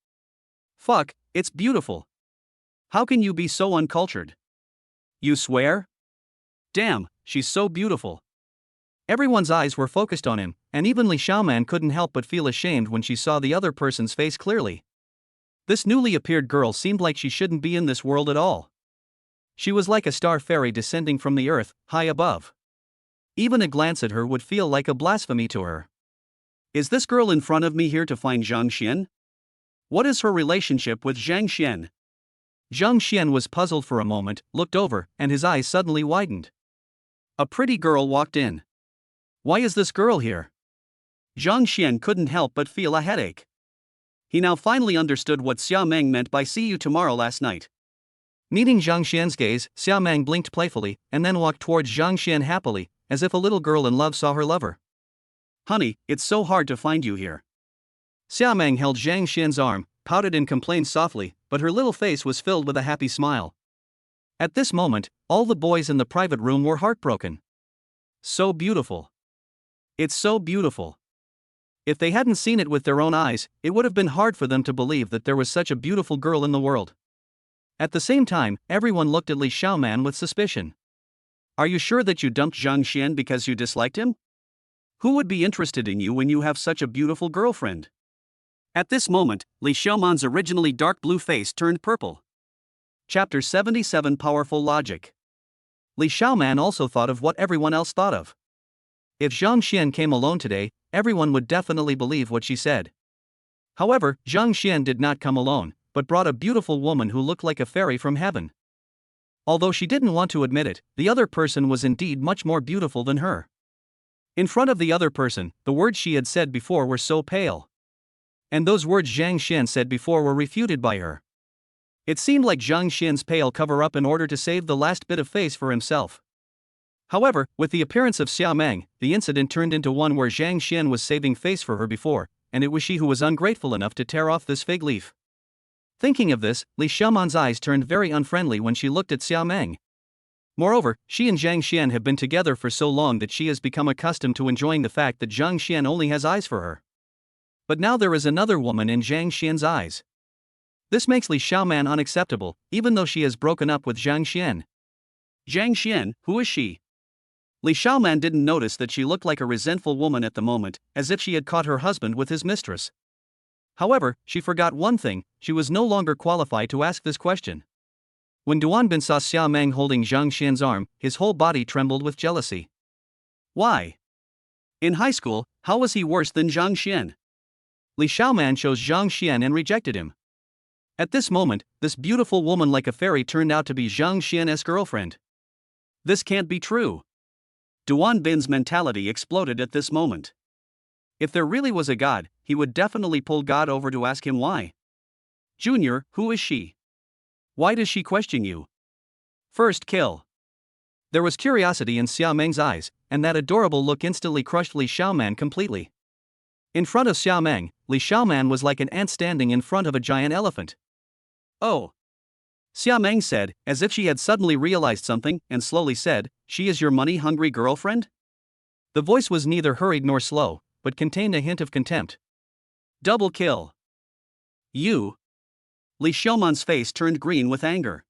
Fuck, it's beautiful. How can you be so uncultured? You swear? Damn, she's so beautiful. Everyone's eyes were focused on him, and even Li Xiaoman couldn't help but feel ashamed when she saw the other person's face clearly. This newly appeared girl seemed like she shouldn't be in this world at all. She was like a star fairy descending from the earth, high above. Even a glance at her would feel like a blasphemy to her. Is this girl in front of me here to find Zhang Xian? What is her relationship with Zhang Xian? Zhang Xian was puzzled for a moment, looked over, and his eyes suddenly widened. A pretty girl walked in. Why is this girl here? Zhang Xian couldn't help but feel a headache. He now finally understood what Xia Meng meant by "see you tomorrow" last night. Meeting Zhang Xian's gaze, Xia Meng blinked playfully, and then walked towards Zhang Xian happily, as if a little girl in love saw her lover. Honey, it's so hard to find you here. Xia Meng held Zhang Xian's arm, pouted and complained softly, but her little face was filled with a happy smile. At this moment, all the boys in the private room were heartbroken. So beautiful. It's so beautiful. If they hadn't seen it with their own eyes, it would have been hard for them to believe that there was such a beautiful girl in the world. At the same time, everyone looked at Li Xiaoman with suspicion. Are you sure that you dumped Zhang Xian because you disliked him? Who would be interested in you when you have such a beautiful girlfriend? At this moment, Li Xiaoman's originally dark blue face turned purple. Chapter 77 Powerful Logic. Li Xiaoman also thought of what everyone else thought of. If Zhang Xian came alone today, everyone would definitely believe what she said. However, Zhang Xian did not come alone, but brought a beautiful woman who looked like a fairy from heaven. Although she didn't want to admit it, the other person was indeed much more beautiful than her. In front of the other person, the words she had said before were so pale. And those words Zhang Xian said before were refuted by her. It seemed like Zhang Xian's pale cover-up in order to save the last bit of face for himself. However, with the appearance of Xia Meng, the incident turned into one where Zhang Xian was saving face for her before, and it was she who was ungrateful enough to tear off this fig leaf. Thinking of this, Li Xiaoman's eyes turned very unfriendly when she looked at Xia Meng. Moreover, she and Zhang Xian have been together for so long that she has become accustomed to enjoying the fact that Zhang Xian only has eyes for her. But now there is another woman in Zhang Xian's eyes. This makes Li Xiaoman unacceptable, even though she has broken up with Zhang Xian. Zhang Xian, who is she? Li Xiaoman didn't notice that she looked like a resentful woman at the moment, as if she had caught her husband with his mistress. However, she forgot one thing: she was no longer qualified to ask this question. When Duan Bin saw Xia Meng holding Zhang Xian's arm, his whole body trembled with jealousy. Why? In high school, how was he worse than Zhang Xian? Li Xiaoman chose Zhang Xian and rejected him. At this moment, this beautiful woman like a fairy turned out to be Zhang Xian's girlfriend. This can't be true. Duan Bin's mentality exploded at this moment. If there really was a god, he would definitely pull God over to ask him why. Junior, who is she? Why does she question you? First kill. There was curiosity in Xia Meng's eyes, and that adorable look instantly crushed Li Xiaoman completely. In front of Xia Meng, Li Xiaoman was like an ant standing in front of a giant elephant. Oh. Xia Meng said, as if she had suddenly realized something, and slowly said, "She is your money-hungry girlfriend?" The voice was neither hurried nor slow, but contained a hint of contempt. Double kill. You. Li Xiaoman's face turned green with anger.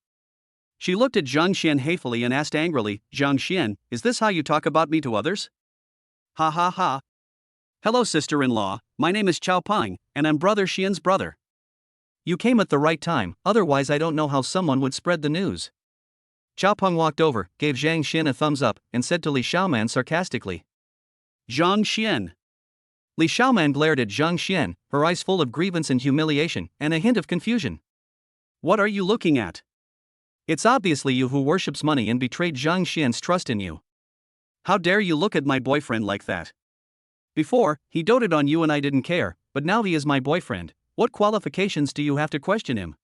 She looked at Zhang Xian hatefully and asked angrily, "Zhang Xian, is this how you talk about me to others?" Ha ha ha. Hello sister-in-law, my name is Chao Peng, and I'm brother Xian's brother. You came at the right time, otherwise I don't know how someone would spread the news. Chao Peng walked over, gave Zhang Xian a thumbs up, and said to Li Xiaoman sarcastically, "Zhang Xian." Li Xiaoman glared at Zhang Xian, her eyes full of grievance and humiliation, and a hint of confusion. What are you looking at? It's obviously you who worships money and betrayed Zhang Xian's trust in you. How dare you look at my boyfriend like that? Before, he doted on you and I didn't care, but now he is my boyfriend. What qualifications do you have to question him?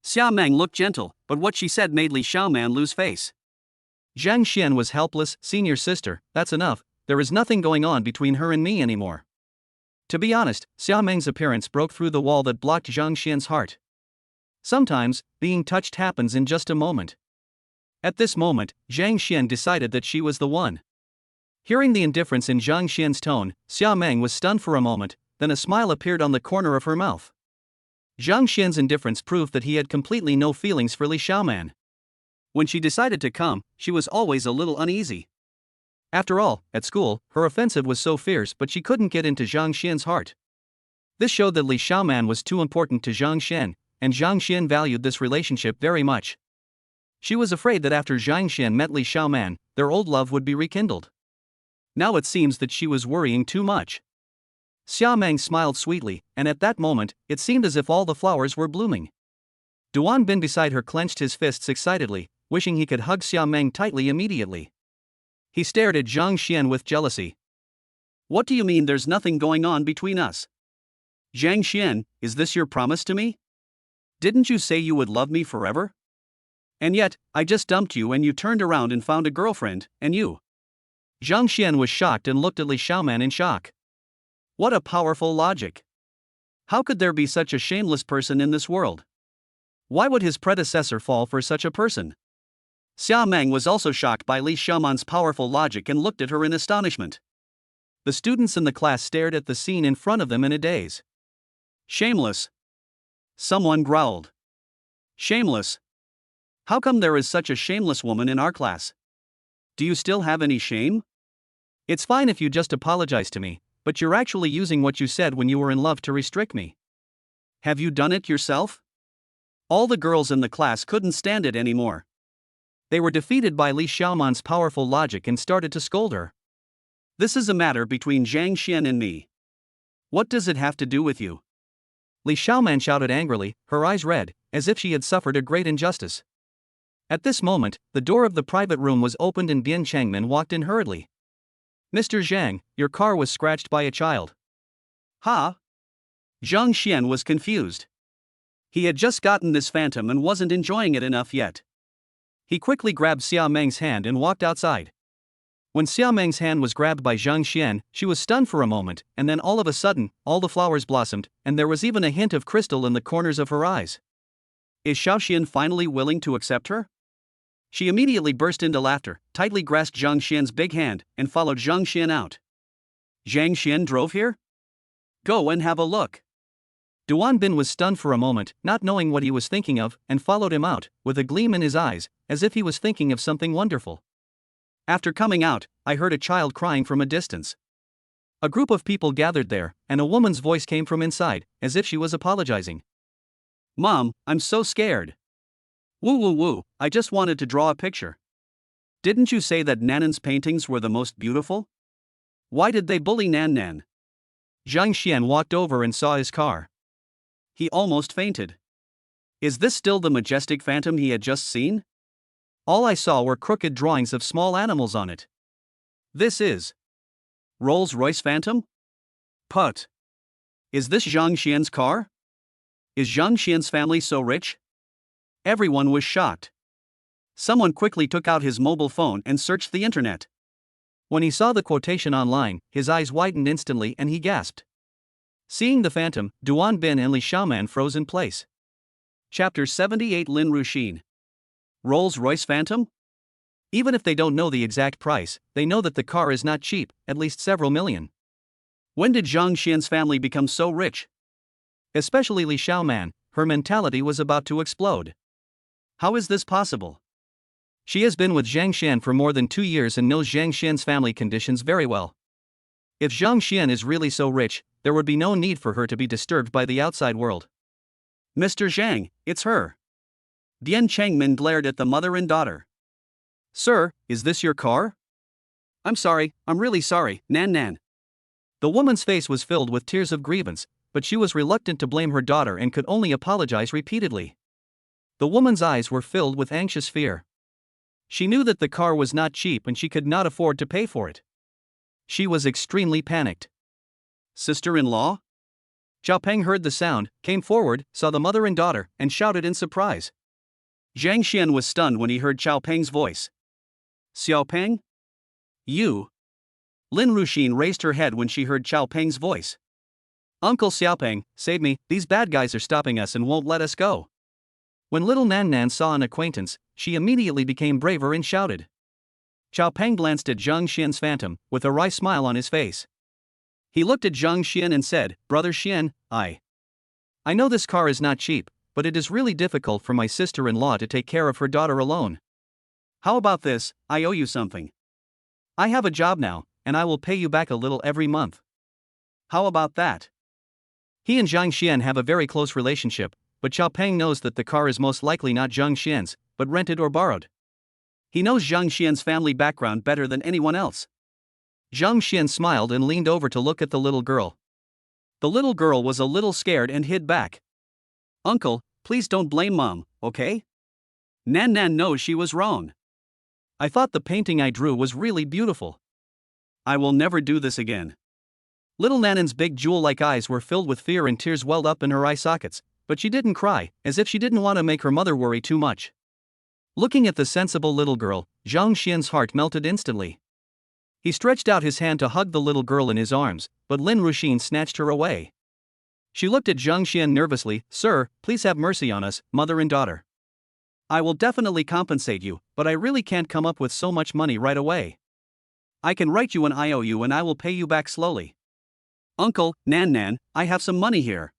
Xia Meng looked gentle, but what she said made Li Xiaoman lose face. Zhang Xian was helpless, senior sister, that's enough, there is nothing going on between her and me anymore. To be honest, Xiao Meng's appearance broke through the wall that blocked Zhang Xian's heart. Sometimes, being touched happens in just a moment. At this moment, Zhang Xian decided that she was the one. Hearing the indifference in Zhang Xian's tone, Xiao Meng was stunned for a moment, then a smile appeared on the corner of her mouth. Zhang Xian's indifference proved that he had completely no feelings for Li Xiaoman. When she decided to come, she was always a little uneasy. After all, at school, her offensive was so fierce but she couldn't get into Zhang Xian's heart. This showed that Li Xiaoman was too important to Zhang Xian, and Zhang Xian valued this relationship very much. She was afraid that after Zhang Xian met Li Xiaoman, their old love would be rekindled. Now it seems that she was worrying too much. Xiao Meng smiled sweetly, and at that moment, it seemed as if all the flowers were blooming. Duan Bin beside her clenched his fists excitedly, wishing he could hug Xiao Meng tightly immediately. He stared at Zhang Xian with jealousy. What do you mean there's nothing going on between us? Zhang Xian, is this your promise to me? Didn't you say you would love me forever? And yet, I just dumped you and you turned around and found a girlfriend, and you. Zhang Xian was shocked and looked at Li Xiaoman in shock. What a powerful logic. How could there be such a shameless person in this world? Why would his predecessor fall for such a person? Xiao Meng was also shocked by Li Xiaoman's powerful logic and looked at her in astonishment. The students in the class stared at the scene in front of them in a daze. Shameless. Someone growled. Shameless. How come there is such a shameless woman in our class? Do you still have any shame? It's fine if you just apologize to me, but you're actually using what you said when you were in love to restrict me. Have you done it yourself? All the girls in the class couldn't stand it anymore. They were defeated by Li Xiaoman's powerful logic and started to scold her. This is a matter between Zhang Xian and me. What does it have to do with you? Li Xiaoman shouted angrily, her eyes red, as if she had suffered a great injustice. At this moment, the door of the private room was opened and Bian Changmin walked in hurriedly. Mr. Zhang, your car was scratched by a child. Huh? Zhang Xian was confused. He had just gotten this phantom and wasn't enjoying it enough yet. He quickly grabbed Xiao Meng's hand and walked outside. When Xiao Meng's hand was grabbed by Zhang Xian, she was stunned for a moment, and then all of a sudden, all the flowers blossomed, and there was even a hint of crystal in the corners of her eyes. Is Xiao Xian finally willing to accept her? She immediately burst into laughter, tightly grasped Zhang Xian's big hand, and followed Zhang Xian out. Zhang Xian drove here? Go and have a look. Duan Bin was stunned for a moment, not knowing what he was thinking of, and followed him out, with a gleam in his eyes, as if he was thinking of something wonderful. After coming out, I heard a child crying from a distance. A group of people gathered there, and a woman's voice came from inside, as if she was apologizing. Mom, I'm so scared. Woo woo woo, I just wanted to draw a picture. Didn't you say that Nanan's paintings were the most beautiful? Why did they bully Nan? Zhang Xian walked over and saw his car. He almost fainted. Is this still the majestic phantom he had just seen? All I saw were crooked drawings of small animals on it. This is Rolls-Royce Phantom? Put. Is this Zhang Xian's car? Is Zhang Xian's family so rich? Everyone was shocked. Someone quickly took out his mobile phone and searched the internet. When he saw the quotation online, his eyes widened instantly and he gasped. Seeing the phantom, Duan Bin and Li Xiaoman froze in place. Chapter 78 Lin Ruxin. Rolls-Royce Phantom? Even if they don't know the exact price, they know that the car is not cheap, at least several million. When did Zhang Xian's family become so rich? Especially Li Xiaoman, her mentality was about to explode. How is this possible? She has been with Zhang Xian for more than 2 years and knows Zhang Xian's family conditions very well. If Zhang Xian is really so rich, there would be no need for her to be disturbed by the outside world. Mr. Zhang, it's her. Bian Changmin glared at the mother and daughter. Sir, is this your car? I'm sorry, I'm really sorry, Nan. The woman's face was filled with tears of grievance, but she was reluctant to blame her daughter and could only apologize repeatedly. The woman's eyes were filled with anxious fear. She knew that the car was not cheap and she could not afford to pay for it. She was extremely panicked. Sister-in-law? Xiao Peng heard the sound, came forward, saw the mother and daughter, and shouted in surprise. Zhang Xian was stunned when he heard Xiao Peng's voice. Xiao Peng? You? Lin Ruxin raised her head when she heard Xiao Peng's voice. Uncle Xiaopeng, save me, these bad guys are stopping us and won't let us go. When little Nan Nan saw an acquaintance, she immediately became braver and shouted. Xiaopeng glanced at Zhang Xian's phantom, with a wry smile on his face. He looked at Zhang Xian and said, Brother Xian, I know this car is not cheap, but it is really difficult for my sister-in-law to take care of her daughter alone. How about this, I owe you something. I have a job now, and I will pay you back a little every month. How about that? He and Zhang Xian have a very close relationship, but Xiaopeng knows that the car is most likely not Zhang Xian's, but rented or borrowed. He knows Zhang Xian's family background better than anyone else. Zhang Xian smiled and leaned over to look at the little girl. The little girl was a little scared and hid back. Uncle, please don't blame Mom, okay? Nan Nan knows she was wrong. I thought the painting I drew was really beautiful. I will never do this again. Little Nanan's big jewel-like eyes were filled with fear and tears welled up in her eye sockets, but she didn't cry, as if she didn't want to make her mother worry too much. Looking at the sensible little girl, Zhang Xian's heart melted instantly. He stretched out his hand to hug the little girl in his arms, but Lin Ruxin snatched her away. She looked at Zhang Xian nervously. Sir, please have mercy on us, mother and daughter. I will definitely compensate you, but I really can't come up with so much money right away. I can write you an IOU and I will pay you back slowly. Uncle, Nan Nan, I have some money here.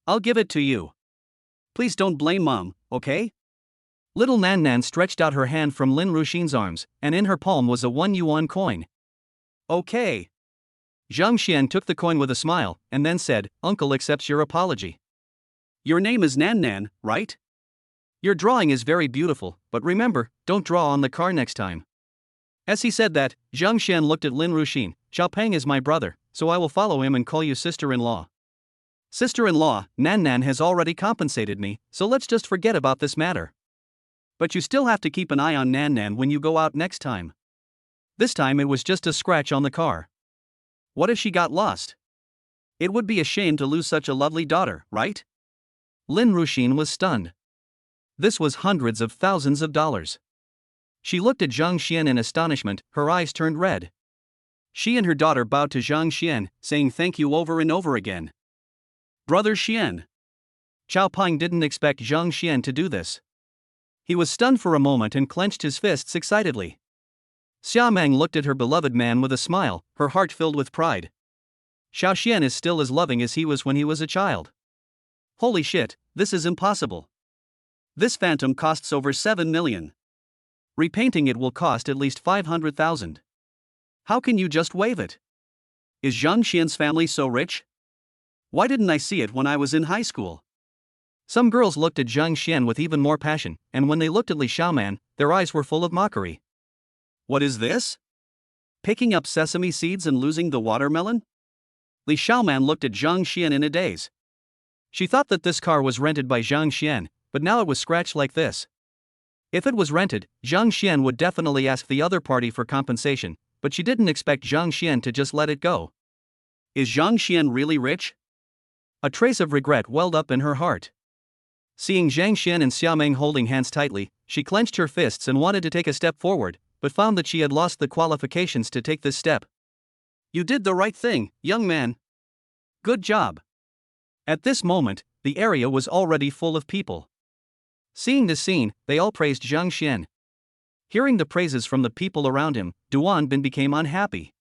I'll give it to you. Please don't blame Mom, okay? Little Nan Nan stretched out her hand from Lin Ruxin's arms, and in her palm was a 1 yuan coin. Okay. Zhang Xian took the coin with a smile, and then said, Uncle accepts your apology. Your name is Nan Nan, right? Your drawing is very beautiful, but remember, don't draw on the car next time. As he said that, Zhang Xian looked at Lin Ruxin. Xiaopeng is my brother, so I will follow him and call you sister-in-law. Sister-in-law, Nan Nan has already compensated me, so let's just forget about this matter. But you still have to keep an eye on Nan Nan when you go out next time. This time it was just a scratch on the car. What if she got lost? It would be a shame to lose such a lovely daughter, right? Lin Ruxin was stunned. This was hundreds of thousands of dollars. She looked at Zhang Xian in astonishment, her eyes turned red. She and her daughter bowed to Zhang Xian, saying thank you over and over again. Brother Xian. Xiaopeng didn't expect Zhang Xian to do this. He was stunned for a moment and clenched his fists excitedly. Xiaomeng looked at her beloved man with a smile, her heart filled with pride. Xiao Xian is still as loving as he was when he was a child. Holy shit, this is impossible. This phantom costs over 7 million. Repainting it will cost at least 500,000. How can you just waive it? Is Zhang Xian's family so rich? Why didn't I see it when I was in high school? Some girls looked at Zhang Xian with even more passion, and when they looked at Li Xiaoman, their eyes were full of mockery. What is this? Picking up sesame seeds and losing the watermelon? Li Xiaoman looked at Zhang Xian in a daze. She thought that this car was rented by Zhang Xian, but now it was scratched like this. If it was rented, Zhang Xian would definitely ask the other party for compensation, but she didn't expect Zhang Xian to just let it go. Is Zhang Xian really rich? A trace of regret welled up in her heart. Seeing Zhang Xian and Xiaomeng holding hands tightly, she clenched her fists and wanted to take a step forward, but found that she had lost the qualifications to take this step. You did the right thing, young man. Good job. At this moment, the area was already full of people. Seeing this scene, they all praised Zhang Xian. Hearing the praises from the people around him, Duan Bin became unhappy.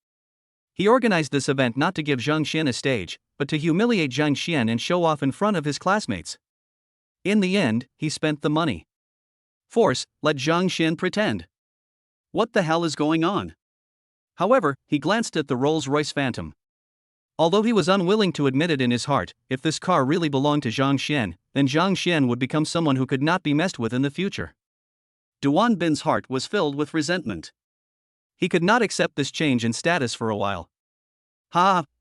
He organized this event not to give Zhang Xian a stage, but to humiliate Zhang Xian and show off in front of his classmates. In the end, he spent the money. Force, let Zhang Xian pretend. What the hell is going on? However, he glanced at the Rolls-Royce Phantom. Although he was unwilling to admit it in his heart, if this car really belonged to Zhang Xian, then Zhang Xian would become someone who could not be messed with in the future. Duan Bin's heart was filled with resentment. He could not accept this change in status for a while.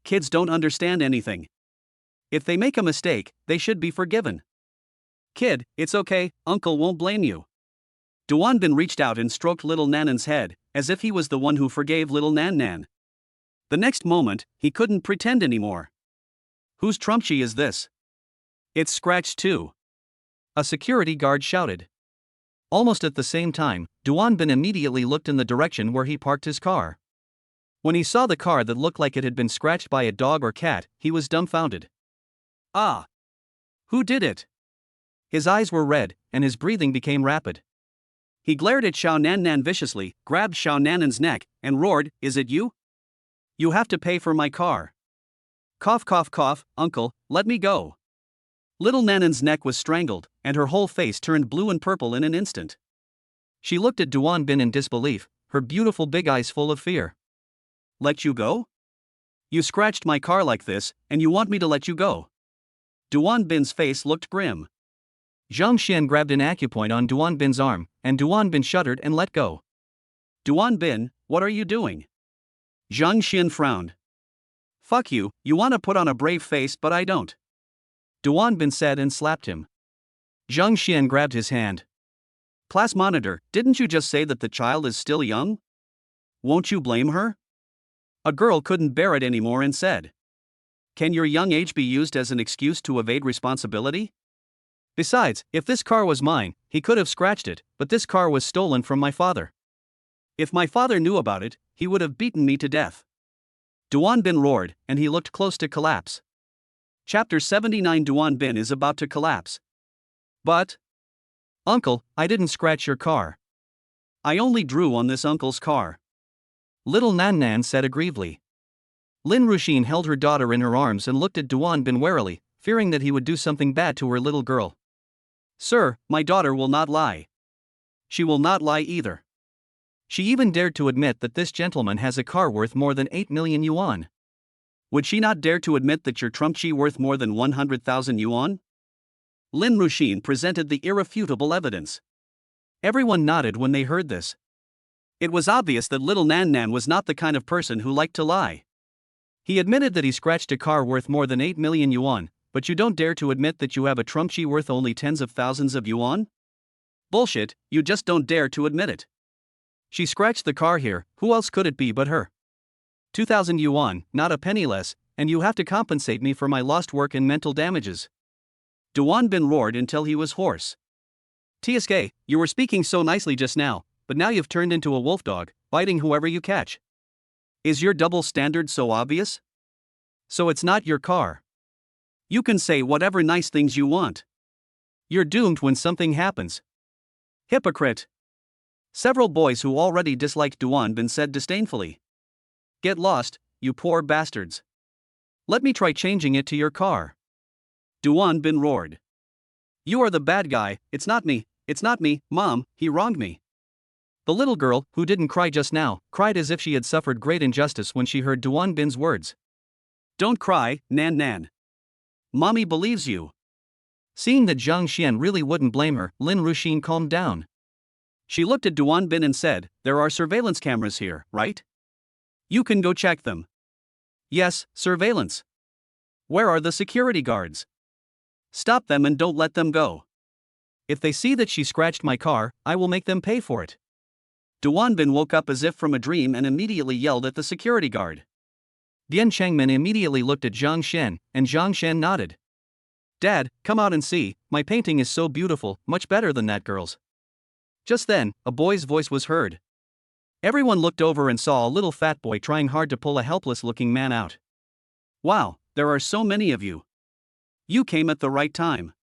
Kids don't understand anything. If they make a mistake, they should be forgiven. Kid, it's okay, Uncle won't blame you. Duan Bin reached out and stroked little Nanan's head, as if he was the one who forgave little Nan Nan. The next moment, he couldn't pretend anymore. Whose trumpchi is this? It's scratched too. A security guard shouted. Almost at the same time, Duan Bin immediately looked in the direction where he parked his car. When he saw the car that looked like it had been scratched by a dog or cat, he was dumbfounded. Ah! Who did it? His eyes were red, and his breathing became rapid. He glared at Xiao Nan Nan viciously, grabbed Xiao Nanan's neck, and roared, "Is it you? You have to pay for my car." Cough cough cough, uncle, let me go. Little Nanan's neck was strangled, and her whole face turned blue and purple in an instant. She looked at Duan Bin in disbelief, her beautiful big eyes full of fear. Let you go? You scratched my car like this, and you want me to let you go? Duan Bin's face looked grim. Zhang Xian grabbed an acupoint on Duan Bin's arm, and Duan Bin shuddered and let go. Duan Bin, what are you doing? Zhang Xian frowned. Fuck you, you want to put on a brave face but I don't. Duan Bin said and slapped him. Zhang Xian grabbed his hand. Class monitor, didn't you just say that the child is still young? Won't you blame her? A girl couldn't bear it anymore and said. Can your young age be used as an excuse to evade responsibility? Besides, if this car was mine, he could have scratched it, but this car was stolen from my father. If my father knew about it, he would have beaten me to death. Duan Bin roared, and he looked close to collapse. Chapter 79. Duan Bin is about to collapse. But, Uncle, I didn't scratch your car. I only drew on this uncle's car. Little Nan Nan said aggrievedly. Lin Ruxin held her daughter in her arms and looked at Duan Bin warily, fearing that he would do something bad to her little girl. Sir, my daughter will not lie. She will not lie either. She even dared to admit that this gentleman has a car worth more than 8 million yuan. Would she not dare to admit that your Trumpchi worth more than 100,000 yuan? Lin Ruxin presented the irrefutable evidence. Everyone nodded when they heard this. It was obvious that little Nan Nan was not the kind of person who liked to lie. He admitted that he scratched a car worth more than 8 million yuan, but you don't dare to admit that you have a Trumpchi worth only tens of thousands of yuan? Bullshit, you just don't dare to admit it. She scratched the car here, who else could it be but her? 2,000 yuan, not a penny less, and you have to compensate me for my lost work and mental damages. Duan Bin roared until he was hoarse. TSK, you were speaking so nicely just now, but now you've turned into a wolf dog, biting whoever you catch. Is your double standard so obvious? So it's not your car. You can say whatever nice things you want. You're doomed when something happens. Hypocrite. Several boys who already disliked Duan Bin said disdainfully. Get lost, you poor bastards. Let me try changing it to your car. Duan Bin roared. You are the bad guy, it's not me, Mom, he wronged me. The little girl, who didn't cry just now, cried as if she had suffered great injustice when she heard Duan Bin's words. Don't cry, Nan Nan. Mommy believes you. Seeing that Zhang Xian really wouldn't blame her, Lin Ruxin calmed down. She looked at Duan Bin and said, there are surveillance cameras here, right? You can go check them. Yes, surveillance. Where are the security guards? Stop them and don't let them go. If they see that she scratched my car, I will make them pay for it. Duan Bin woke up as if from a dream and immediately yelled at the security guard. Dian Changmin immediately looked at Zhang Xian, and Zhang Xian nodded. Dad, come out and see, my painting is so beautiful, much better than that girl's. Just then, a boy's voice was heard. Everyone looked over and saw a little fat boy trying hard to pull a helpless-looking man out. Wow, there are so many of you. You came at the right time.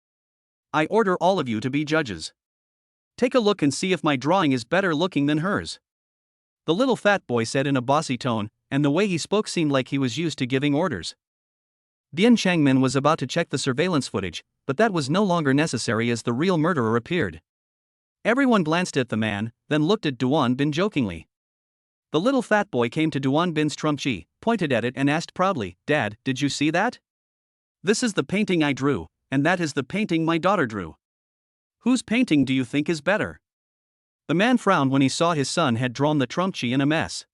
I order all of you to be judges. Take a look and see if my drawing is better looking than hers. The little fat boy said in a bossy tone, and the way he spoke seemed like he was used to giving orders. Dian Changmin was about to check the surveillance footage, but that was no longer necessary as the real murderer appeared. Everyone glanced at the man, then looked at Duan Bin jokingly. The little fat boy came to Duan Bin's Trumpchi, pointed at it and asked proudly, Dad, did you see that? This is the painting I drew, and that is the painting my daughter drew. Whose painting do you think is better? The man frowned when he saw his son had drawn the Trumpchi in a mess.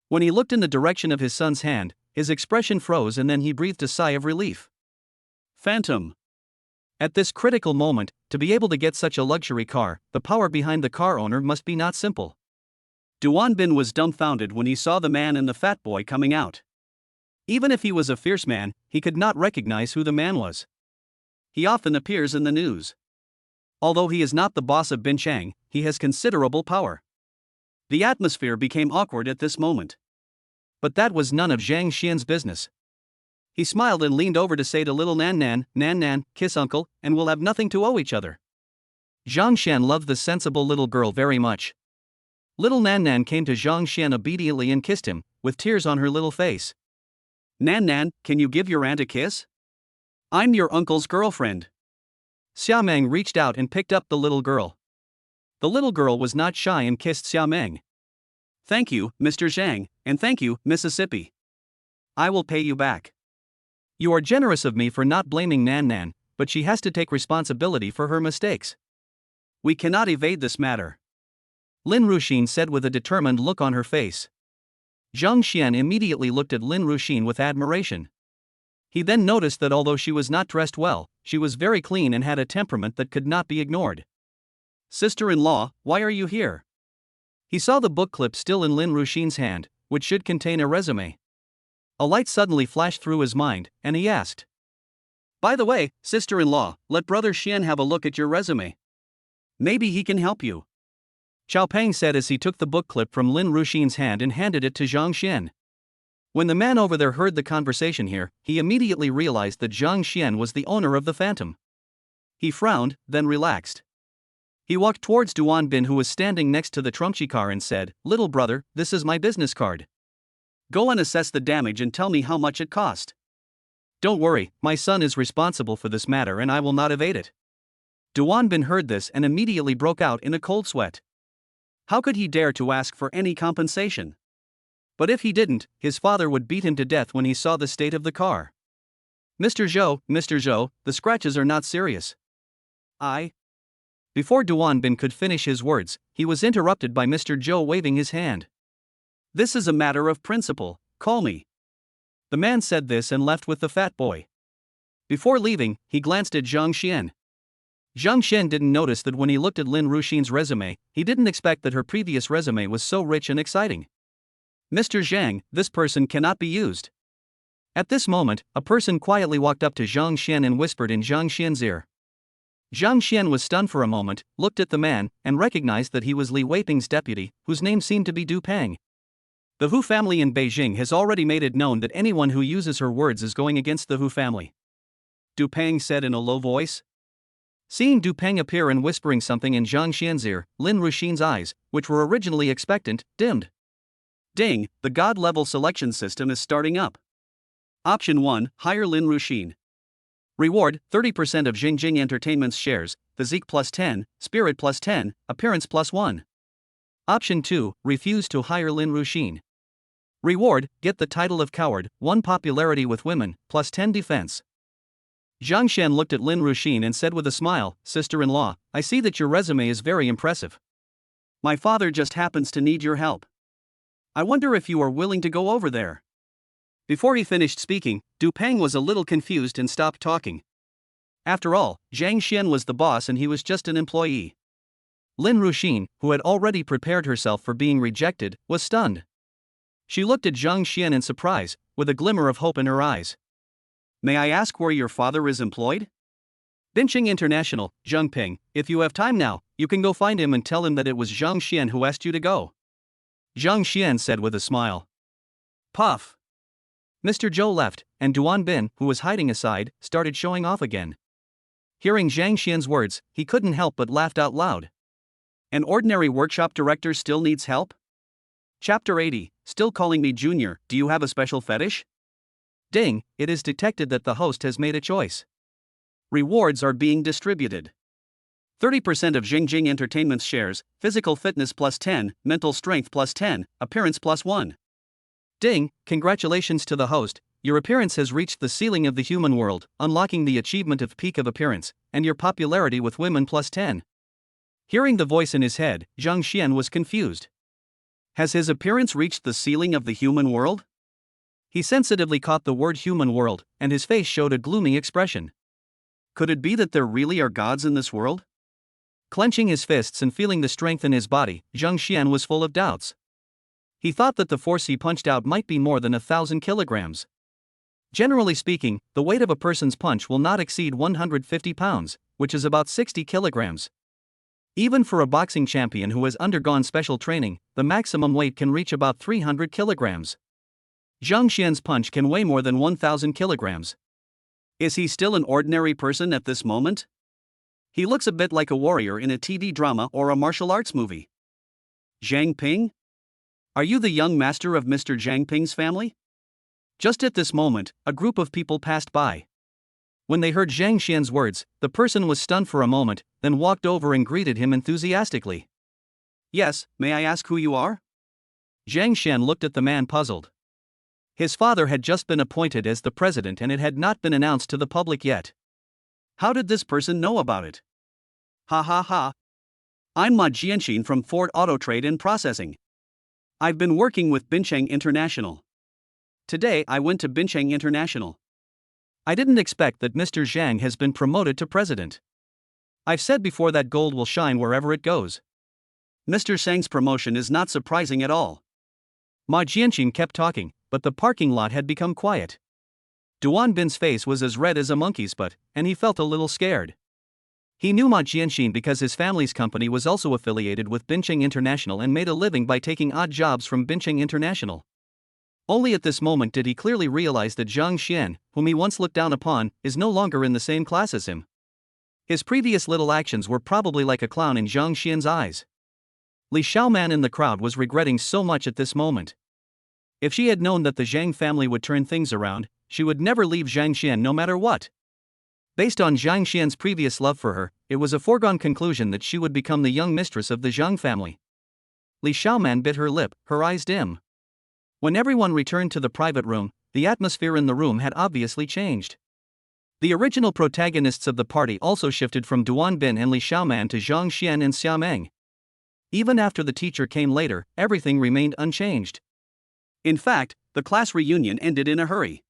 When he looked in the direction of his son's hand, his expression froze and then he breathed a sigh of relief. Phantom. At this critical moment, to be able to get such a luxury car, the power behind the car owner must be not simple. Duan Bin was dumbfounded when he saw the man and the fat boy coming out. Even if he was a fierce man, he could not recognize who the man was. He often appears in the news. Although he is not the boss of Bin Chang, he has considerable power. The atmosphere became awkward at this moment. But that was none of Zhang Xian's business. He smiled and leaned over to say to little Nan Nan, kiss uncle, and we'll have nothing to owe each other. Zhang Xian loved the sensible little girl very much. Little Nan Nan came to Zhang Xian obediently and kissed him, with tears on her little face. Nan, can you give your aunt a kiss? I'm your uncle's girlfriend. Xiaomeng reached out and picked up the little girl. The little girl was not shy and kissed Xiaomeng. Thank you, Mr. Zhang, and thank you, Mississippi. I will pay you back. You are generous of me for not blaming Nan, but she has to take responsibility for her mistakes. We cannot evade this matter. Lin Ruxin said with a determined look on her face. Zhang Xian immediately looked at Lin Ruxin with admiration. He then noticed that although she was not dressed well, she was very clean and had a temperament that could not be ignored. Sister-in-law, why are you here? He saw the book clip still in Lin Ruxin's hand, which should contain a resume. A light suddenly flashed through his mind, and he asked. By the way, sister-in-law, let Brother Xian have a look at your resume. Maybe he can help you. Chao Peng said as he took the book clip from Lin Ruxin's hand and handed it to Zhang Xian. When the man over there heard the conversation here, he immediately realized that Zhang Xian was the owner of the Phantom. He frowned, then relaxed. He walked towards Duan Bin, who was standing next to the Trumchi car, and said, Little brother, this is my business card. Go and assess the damage and tell me how much it cost. Don't worry, my son is responsible for this matter and I will not evade it. Duan Bin heard this and immediately broke out in a cold sweat. How could he dare to ask for any compensation? But if he didn't, his father would beat him to death when he saw the state of the car. Mr. Zhou, the scratches are not serious. Before Duan Bin could finish his words, he was interrupted by Mr. Zhou waving his hand. This is a matter of principle, call me. The man said this and left with the fat boy. Before leaving, he glanced at Zhang Xian. Zhang Xian didn't notice that when he looked at Lin Ruxin's resume, he didn't expect that her previous resume was so rich and exciting. Mr. Zhang, this person cannot be used. At this moment, a person quietly walked up to Zhang Xian and whispered in Zhang Xian's ear. Zhang Xian was stunned for a moment, looked at the man, and recognized that he was Li Weiping's deputy, whose name seemed to be Du Peng. The Hu family in Beijing has already made it known that anyone who uses her words is going against the Hu family. Du Peng said in a low voice. Seeing Du Peng appear and whispering something in Zhang Xian's ear, Lin Ruxin's eyes, which were originally expectant, dimmed. Ding, the God-level selection system is starting up. Option 1, hire Lin Ruxin. Reward, 30% of Xingjing Entertainment's shares, physique plus 10, spirit plus 10, appearance plus 1. Option 2, refuse to hire Lin Ruxin. Reward, get the title of coward, 1 popularity with women, plus 10 defense. Zhang Xian looked at Lin Ruxin and said with a smile, Sister-in-law, I see that your resume is very impressive. My father just happens to need your help. I wonder if you are willing to go over there. Before he finished speaking, Du Peng was a little confused and stopped talking. After all, Zhang Xian was the boss and he was just an employee. Lin Ruxin, who had already prepared herself for being rejected, was stunned. She looked at Zhang Xian in surprise, with a glimmer of hope in her eyes. May I ask where your father is employed? Binching International, Zhengping, if you have time now, you can go find him and tell him that it was Zhang Xian who asked you to go. Zhang Xian said with a smile. Puff. Mr. Zhou left, and Duan Bin, who was hiding aside, started showing off again. Hearing Zhang Xian's words, he couldn't help but laughed out loud. An ordinary workshop director still needs help? Chapter 80, Still calling me Junior, do you have a special fetish? Ding, it is detected that the host has made a choice. Rewards are being distributed. 30% of Xingjing Entertainment's shares, physical fitness plus 10, mental strength plus 10, appearance plus 1. Ding, congratulations to the host, your appearance has reached the ceiling of the human world, unlocking the achievement of peak of appearance, and your popularity with women plus 10. Hearing the voice in his head, Zhang Xian was confused. Has his appearance reached the ceiling of the human world? He sensitively caught the word human world, and his face showed a gloomy expression. Could it be that there really are gods in this world? Clenching his fists and feeling the strength in his body, Zhang Xian was full of doubts. He thought that the force he punched out might be more than 1,000 kilograms. Generally speaking, the weight of a person's punch will not exceed 150 pounds, which is about 60 kilograms. Even for a boxing champion who has undergone special training, the maximum weight can reach about 300 kilograms. Zhang Xian's punch can weigh more than 1,000 kilograms. Is he still an ordinary person at this moment? He looks a bit like a warrior in a TV drama or a martial arts movie. Zhang Ping? Are you the young master of Mr. Zhang Ping's family? Just at this moment, a group of people passed by. When they heard Zhang Xian's words, the person was stunned for a moment, then walked over and greeted him enthusiastically. Yes, may I ask who you are? Zhang Xian looked at the man puzzled. His father had just been appointed as the president and it had not been announced to the public yet. How did this person know about it? Ha ha ha. I'm Ma Jianxin from Ford Auto Trade and Processing. I've been working with Bincheng International. Today I went to Bincheng International. I didn't expect that Mr. Zhang has been promoted to president. I've said before that gold will shine wherever it goes. Mr. Zhang's promotion is not surprising at all. Ma Jianxin kept talking, but the parking lot had become quiet. Duan Bin's face was as red as a monkey's butt, and he felt a little scared. He knew Ma Jianxin because his family's company was also affiliated with Bincheng International and made a living by taking odd jobs from Bincheng International. Only at this moment did he clearly realize that Zhang Xian, whom he once looked down upon, is no longer in the same class as him. His previous little actions were probably like a clown in Zhang Xian's eyes. Li Xiaoman in the crowd was regretting so much at this moment. If she had known that the Zhang family would turn things around, she would never leave Zhang Xian no matter what. Based on Zhang Xian's previous love for her, it was a foregone conclusion that she would become the young mistress of the Zhang family. Li Xiaoman bit her lip, her eyes dim. When everyone returned to the private room, the atmosphere in the room had obviously changed. The original protagonists of the party also shifted from Duan Bin and Li Xiaoman to Zhang Xian and Xia Meng. Even after the teacher came later, everything remained unchanged. In fact, the class reunion ended in a hurry.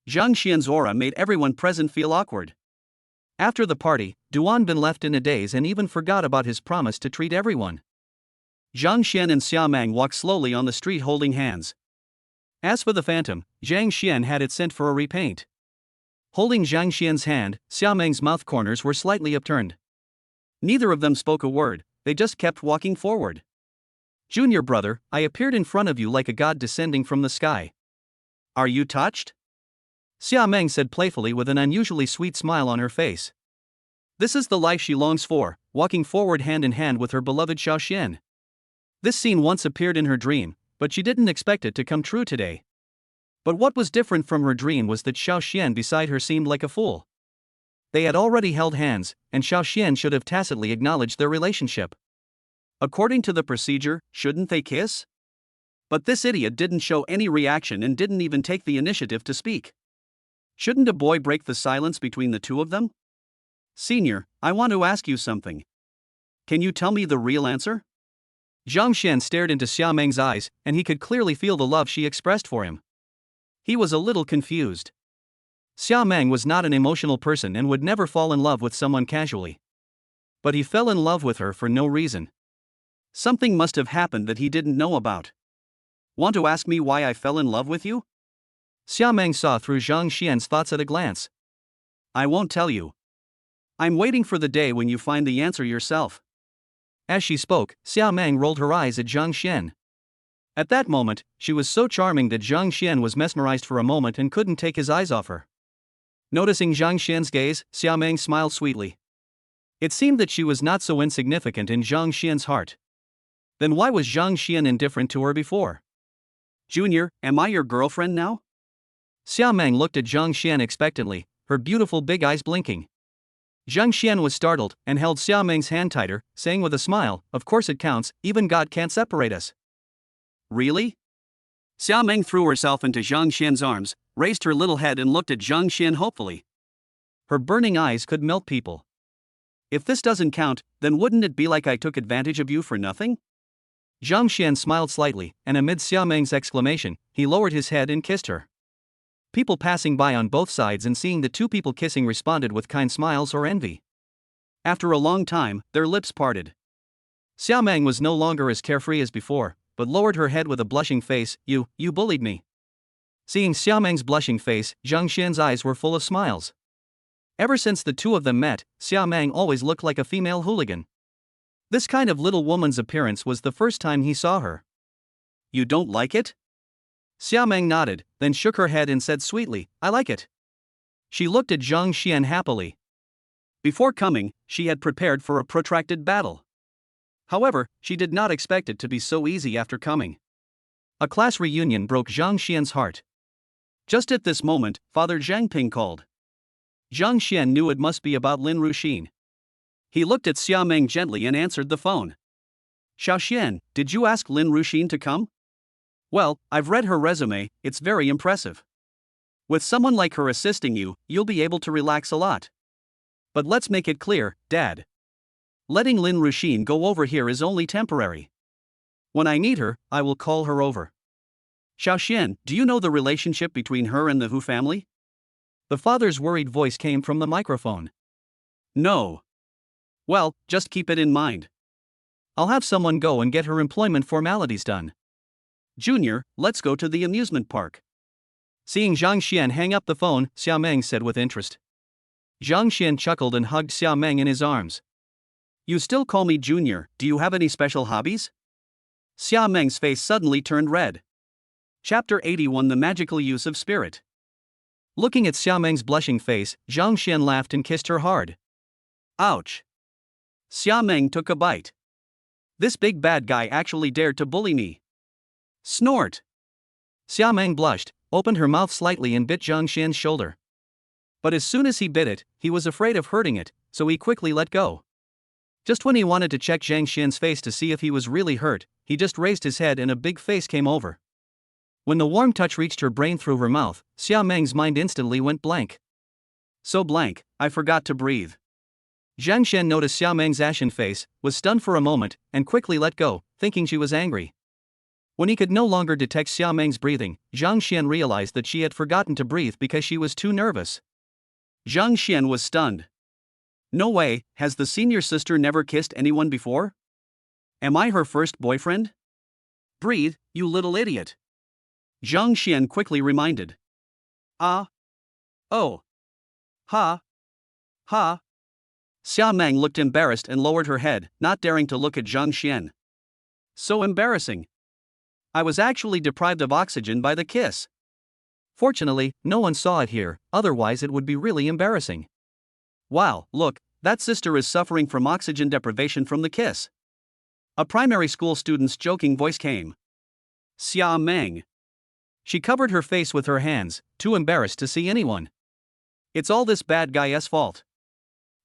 Zhang Xian's aura made everyone present feel awkward. After the party, Duan Bin left in a daze and even forgot about his promise to treat everyone. Zhang Xian and Xia Meng walked slowly on the street holding hands. As for the phantom, Zhang Xian had it sent for a repaint. Holding Zhang Xian's hand, Xia Meng's mouth corners were slightly upturned. Neither of them spoke a word, they just kept walking forward. Junior brother, I appeared in front of you like a god descending from the sky. Are you touched? Xia Meng said playfully with an unusually sweet smile on her face. This is the life she longs for, walking forward hand in hand with her beloved Xiao Xian. This scene once appeared in her dream, but she didn't expect it to come true today. But what was different from her dream was that Xiao Xian beside her seemed like a fool. They had already held hands, and Xiao Xian should have tacitly acknowledged their relationship. According to the procedure, shouldn't they kiss? But this idiot didn't show any reaction and didn't even take the initiative to speak. Shouldn't a boy break the silence between the two of them? Senior, I want to ask you something. Can you tell me the real answer? Zhang Xian stared into Xia Meng's eyes, and he could clearly feel the love she expressed for him. He was a little confused. Xia Meng was not an emotional person and would never fall in love with someone casually. But he fell in love with her for no reason. Something must have happened that he didn't know about. Want to ask me why I fell in love with you? Xia Meng saw through Zhang Xian's thoughts at a glance. I won't tell you. I'm waiting for the day when you find the answer yourself. As she spoke, Xia Meng rolled her eyes at Zhang Xian. At that moment, she was so charming that Zhang Xian was mesmerized for a moment and couldn't take his eyes off her. Noticing Zhang Xian's gaze, Xia Meng smiled sweetly. It seemed that she was not so insignificant in Zhang Xian's heart. Then why was Zhang Xian indifferent to her before? Junior, am I your girlfriend now? Xia Meng looked at Zhang Xian expectantly, her beautiful big eyes blinking. Zhang Xian was startled and held Xia Meng's hand tighter, saying with a smile, "Of course it counts, even God can't separate us." Really? Xia Meng threw herself into Zhang Xian's arms, raised her little head and looked at Zhang Xian hopefully. Her burning eyes could melt people. If this doesn't count, then wouldn't it be like I took advantage of you for nothing? Zhang Xian smiled slightly, and amid Xia Meng's exclamation, he lowered his head and kissed her. People passing by on both sides and seeing the two people kissing responded with kind smiles or envy. After a long time, their lips parted. Xia Meng was no longer as carefree as before, but lowered her head with a blushing face. You bullied me. Seeing Xia Meng's blushing face, Zhang Xian's eyes were full of smiles. Ever since the two of them met, Xia Meng always looked like a female hooligan. This kind of little woman's appearance was the first time he saw her. You don't like it? Xia Meng nodded, then shook her head and said sweetly, I like it. She looked at Zhang Xian happily. Before coming, she had prepared for a protracted battle. However, she did not expect it to be so easy after coming. A class reunion broke Zhang Xian's heart. Just at this moment, Father Zhang Ping called. Zhang Xian knew it must be about Lin Ruxin. He looked at Xia Meng gently and answered the phone. Xiao Xian, did you ask Lin Ruxin to come? Well, I've read her resume, it's very impressive. With someone like her assisting you, you'll be able to relax a lot. But let's make it clear, Dad. Letting Lin Ruxin go over here is only temporary. When I need her, I will call her over. Xiao Xian, do you know the relationship between her and the Hu family? The father's worried voice came from the microphone. No. Well, just keep it in mind. I'll have someone go and get her employment formalities done. Junior, let's go to the amusement park. Seeing Zhang Xian hang up the phone, Xia Meng said with interest. Zhang Xian chuckled and hugged Xia Meng in his arms. You still call me Junior, do you have any special hobbies? Xia Meng's face suddenly turned red. Chapter 81 The Magical Use of Spirit. Looking at Xia Meng's blushing face, Zhang Xian laughed and kissed her hard. Ouch. Xia Meng took a bite. This big bad guy actually dared to bully me. Snort. Xia Meng blushed, opened her mouth slightly and bit Zhang Xian's shoulder. But as soon as he bit it, he was afraid of hurting it, so he quickly let go. Just when he wanted to check Zhang Xian's face to see if he was really hurt, he just raised his head and a big face came over. When the warm touch reached her brain through her mouth, Xia Meng's mind instantly went blank. So blank, I forgot to breathe. Zhang Xian noticed Xia Meng's ashen face, was stunned for a moment, and quickly let go, thinking she was angry. When he could no longer detect Xia Meng's breathing, Zhang Xian realized that she had forgotten to breathe because she was too nervous. Zhang Xian was stunned. No way, has the senior sister never kissed anyone before? Am I her first boyfriend? Breathe, you little idiot. Zhang Xian quickly reminded. Ah. Oh. Ha. Ha. Xia Meng looked embarrassed and lowered her head, not daring to look at Zhang Xian. So embarrassing. I was actually deprived of oxygen by the kiss. Fortunately, no one saw it here, otherwise it would be really embarrassing. Wow, look, that sister is suffering from oxygen deprivation from the kiss. A primary school student's joking voice came. Xia Meng. She covered her face with her hands, too embarrassed to see anyone. It's all this bad guy's fault.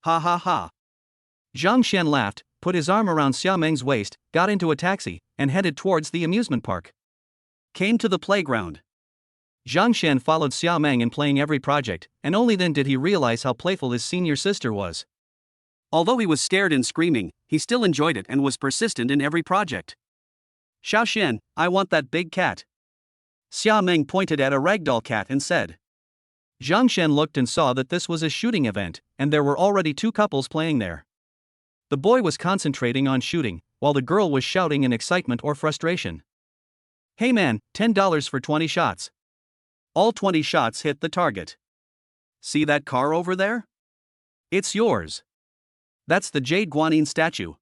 Ha ha ha. Zhang Xian laughed, put his arm around Xia Meng's waist, got into a taxi, and headed towards the amusement park. Came to the playground. Zhang Xian followed Xia Meng in playing every project, and only then did he realize how playful his senior sister was. Although he was scared and screaming, he still enjoyed it and was persistent in every project. Xiao Xian, I want that big cat. Xia Meng pointed at a ragdoll cat and said. Zhang Xian looked and saw that this was a shooting event, and there were already two couples playing there. The boy was concentrating on shooting, while the girl was shouting in excitement or frustration. Hey man, $10 for 20 shots. All 20 shots hit the target. See that car over there? It's yours. That's the Jade Guanyin statue.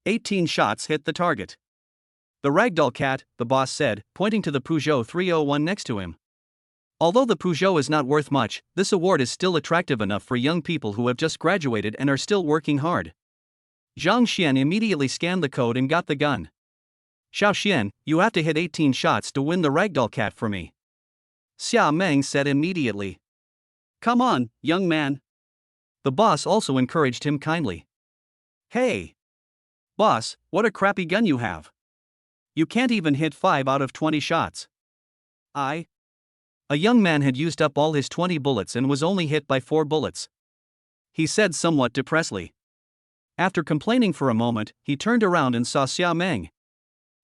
18 shots hit the target. The ragdoll cat, the boss said, pointing to the Peugeot 301 next to him. Although the Peugeot is not worth much, this award is still attractive enough for young people who have just graduated and are still working hard. Zhang Xian immediately scanned the code and got the gun. Xiao Xian, you have to hit 18 shots to win the ragdoll cat for me. Xia Meng said immediately. Come on, young man. The boss also encouraged him kindly. Hey. Boss, what a crappy gun you have. You can't even hit 5 out of 20 shots. A young man had used up all his 20 bullets and was only hit by 4 bullets. He said somewhat depressedly. After complaining for a moment, he turned around and saw Xia Meng.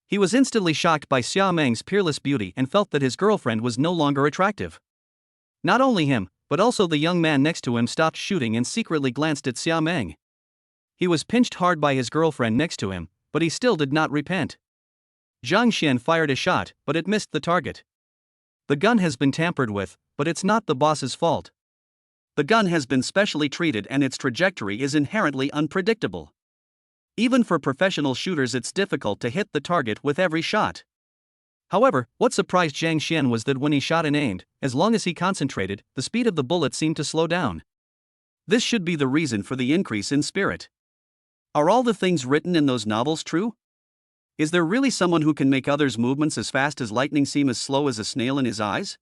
He was instantly shocked by Xia Meng's peerless beauty and felt that his girlfriend was no longer attractive. Not only him, but also the young man next to him stopped shooting and secretly glanced at Xia Meng. He was pinched hard by his girlfriend next to him, but he still did not repent. Zhang Xian fired a shot, but it missed the target. The gun has been tampered with, but it's not the boss's fault. The gun has been specially treated and its trajectory is inherently unpredictable. Even for professional shooters, it's difficult to hit the target with every shot. However, what surprised Zhang Xian was that when he shot and aimed, as long as he concentrated, the speed of the bullet seemed to slow down. This should be the reason for the increase in spirit. Are all the things written in those novels true? Is there really someone who can make others' movements as fast as lightning seem as slow as a snail in his eyes?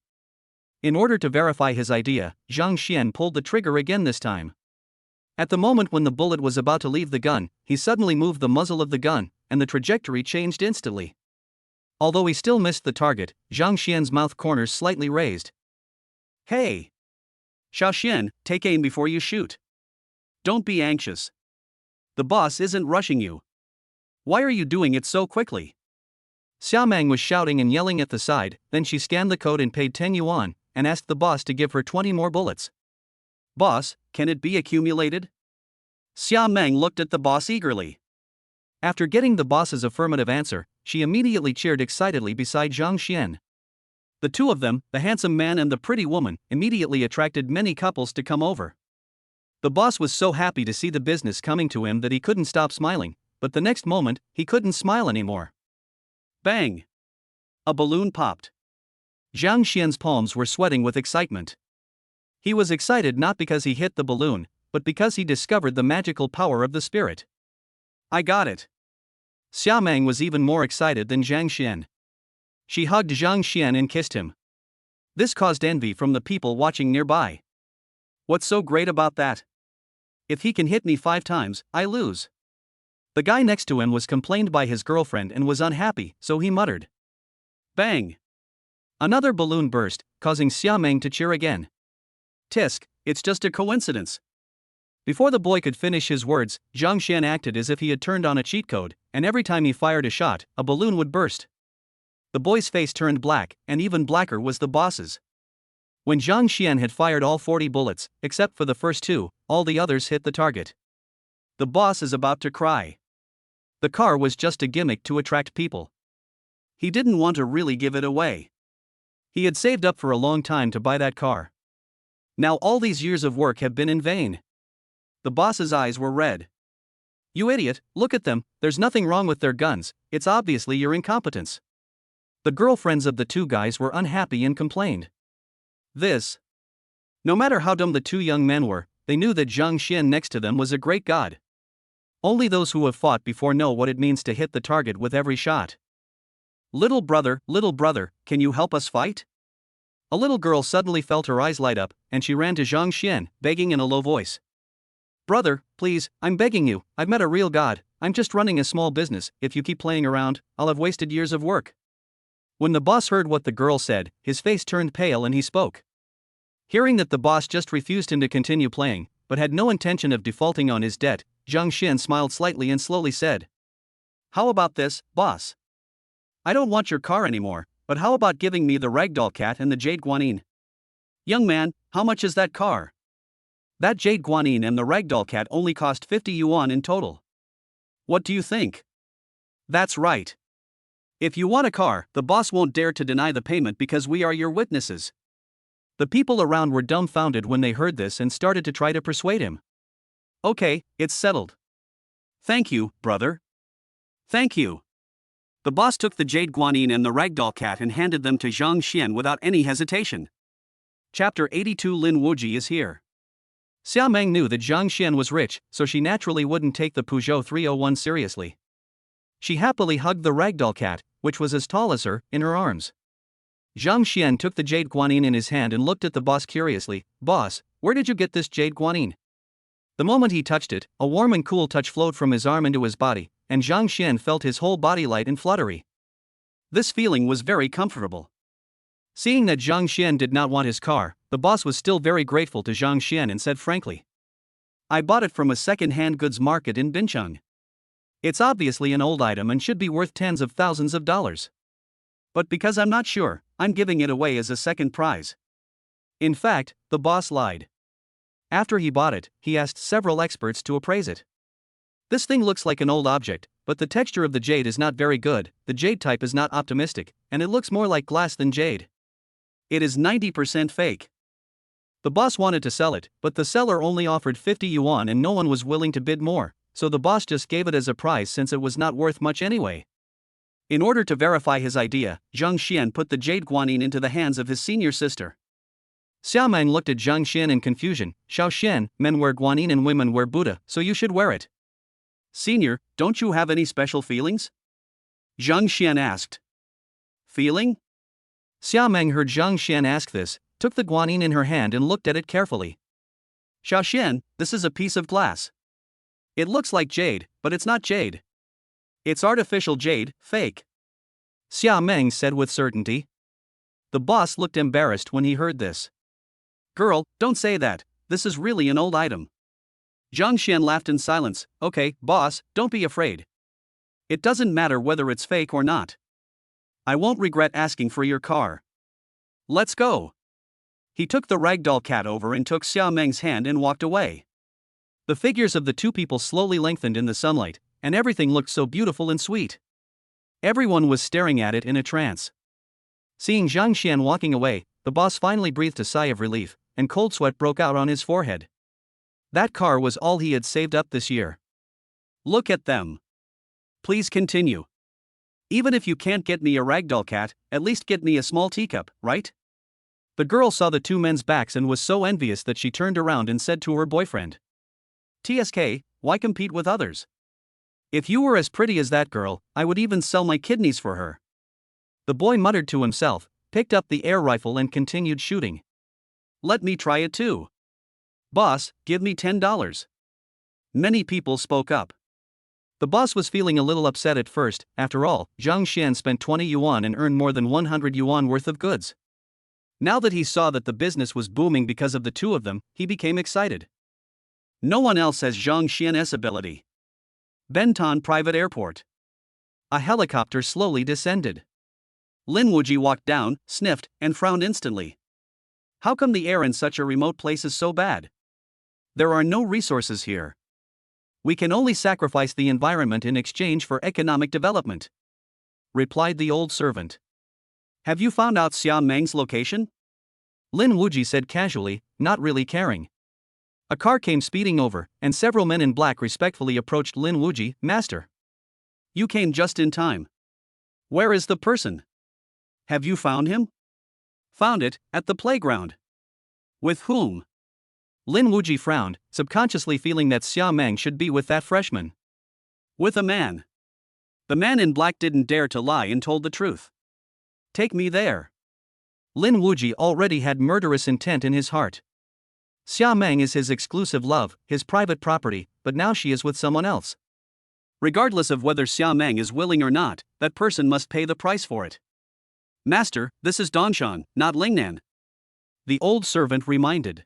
In order to verify his idea, Zhang Xian pulled the trigger again this time. At the moment when the bullet was about to leave the gun, he suddenly moved the muzzle of the gun, and the trajectory changed instantly. Although he still missed the target, Zhang Xian's mouth corners slightly raised. Hey! Xiaoxian, take aim before you shoot. Don't be anxious. The boss isn't rushing you. Why are you doing it so quickly? Xiaomang was shouting and yelling at the side, then she scanned the code and paid 10 yuan, and asked the boss to give her 20 more bullets. Boss, can it be accumulated? Xiaomang looked at the boss eagerly. After getting the boss's affirmative answer, she immediately cheered excitedly beside Zhang Xian. The two of them, the handsome man and the pretty woman, immediately attracted many couples to come over. The boss was so happy to see the business coming to him that he couldn't stop smiling, but the next moment, he couldn't smile anymore. Bang! A balloon popped. Zhang Xian's palms were sweating with excitement. He was excited not because he hit the balloon, but because he discovered the magical power of the spirit. I got it. Xiaomang was even more excited than Zhang Xian. She hugged Zhang Xian and kissed him. This caused envy from the people watching nearby. What's so great about that? If he can hit me 5 times, I lose. The guy next to him was complained by his girlfriend and was unhappy, so he muttered. Bang! Another balloon burst, causing Xiaomang to cheer again. Tisk, it's just a coincidence. Before the boy could finish his words, Zhang Xian acted as if he had turned on a cheat code, and every time he fired a shot, a balloon would burst. The boy's face turned black, and even blacker was the boss's. When Zhang Xian had fired all 40 bullets, except for the first 2, all the others hit the target. The boss is about to cry. The car was just a gimmick to attract people. He didn't want to really give it away. He had saved up for a long time to buy that car. Now all these years of work have been in vain. The boss's eyes were red. You idiot, look at them, there's nothing wrong with their guns, it's obviously your incompetence. The girlfriends of the two guys were unhappy and complained. No matter how dumb the two young men were, they knew that Zhang Xian next to them was a great god. Only those who have fought before know what it means to hit the target with every shot. Little brother, can you help us fight? A little girl suddenly felt her eyes light up, and she ran to Zhang Xian, begging in a low voice. Brother, please, I'm begging you, I've met a real god, I'm just running a small business, if you keep playing around, I'll have wasted years of work. When the boss heard what the girl said, his face turned pale and he spoke. Hearing that the boss just refused him to continue playing, but had no intention of defaulting on his debt, Zhang Xian smiled slightly and slowly said. How about this, boss? I don't want your car anymore, but how about giving me the ragdoll cat and the jade guanine? Young man, how much is that car? That jade guanine and the ragdoll cat only cost 50 yuan in total. What do you think? That's right. If you want a car, the boss won't dare to deny the payment because we are your witnesses. The people around were dumbfounded when they heard this and started to try to persuade him. Okay, it's settled. Thank you, brother. Thank you. The boss took the jade guanine and the ragdoll cat and handed them to Zhang Xian without any hesitation. Chapter 82 Lin Wuji is here. Xiaomang knew that Zhang Xian was rich, so she naturally wouldn't take the Peugeot 301 seriously. She happily hugged the ragdoll cat, which was as tall as her, in her arms. Zhang Xian took the jade guanine in his hand and looked at the boss curiously. Boss, where did you get this jade guanine? The moment he touched it, a warm and cool touch flowed from his arm into his body, and Zhang Xian felt his whole body light and fluttery. This feeling was very comfortable. Seeing that Zhang Xian did not want his car, the boss was still very grateful to Zhang Xian and said frankly. I bought it from a second-hand goods market in Bincheng. It's obviously an old item and should be worth tens of thousands of dollars. But because I'm not sure, I'm giving it away as a second prize. In fact, the boss lied. After he bought it, he asked several experts to appraise it. This thing looks like an old object, but the texture of the jade is not very good, the jade type is not optimistic, and it looks more like glass than jade. It is 90% fake. The boss wanted to sell it, but the seller only offered 50 yuan and no one was willing to bid more, so the boss just gave it as a prize since it was not worth much anyway. In order to verify his idea, Zhang Xian put the jade guanyin into the hands of his senior sister. Xiaomeng looked at Zhang Xian in confusion. Xiao Xian, men wear guanyin and women wear Buddha, so you should wear it. Senior, don't you have any special feelings? Zhang Xian asked. Feeling? Xiaomeng heard Zhang Xian ask this, took the guanyin in her hand and looked at it carefully. Xiao Xian, this is a piece of glass. It looks like jade, but it's not jade. It's artificial jade, fake. Xiaomeng said with certainty. The boss looked embarrassed when he heard this. Girl, don't say that, this is really an old item. Zhang Xian laughed in silence. Okay, boss, don't be afraid. It doesn't matter whether it's fake or not. I won't regret asking for your car. Let's go. He took the ragdoll cat over and took Xiaomeng's hand and walked away. The figures of the two people slowly lengthened in the sunlight, and everything looked so beautiful and sweet. Everyone was staring at it in a trance. Seeing Zhang Xian walking away, the boss finally breathed a sigh of relief, and cold sweat broke out on his forehead. That car was all he had saved up this year. Look at them. Please continue. Even if you can't get me a ragdoll cat, at least get me a small teacup, right? The girl saw the two men's backs and was so envious that she turned around and said to her boyfriend. TSK, why compete with others? If you were as pretty as that girl, I would even sell my kidneys for her. The boy muttered to himself, picked up the air rifle and continued shooting. Let me try it too. Boss, give me $10. Many people spoke up. The boss was feeling a little upset at first. After all, Zhang Xian spent 20 yuan and earned more than 100 yuan worth of goods. Now that he saw that the business was booming because of the two of them, he became excited. No one else has Zhang Xian's ability. Benton Private Airport. A helicopter slowly descended. Lin Wuji walked down, sniffed, and frowned instantly. How come the air in such a remote place is so bad? There are no resources here. We can only sacrifice the environment in exchange for economic development, replied the old servant. Have you found out Xia Meng's location? Lin Wuji said casually, not really caring. A car came speeding over, and several men in black respectfully approached Lin Wuji. Master. You came just in time. Where is the person? Have you found him? Found it, at the playground. With whom? Lin Wuji frowned, subconsciously feeling that Xia Meng should be with that freshman. With a man. The man in black didn't dare to lie and told the truth. Take me there. Lin Wuji already had murderous intent in his heart. Xia Meng is his exclusive love, his private property, but now she is with someone else. Regardless of whether Xia Meng is willing or not, that person must pay the price for it. Master, this is Dongshan, not Lingnan. The old servant reminded.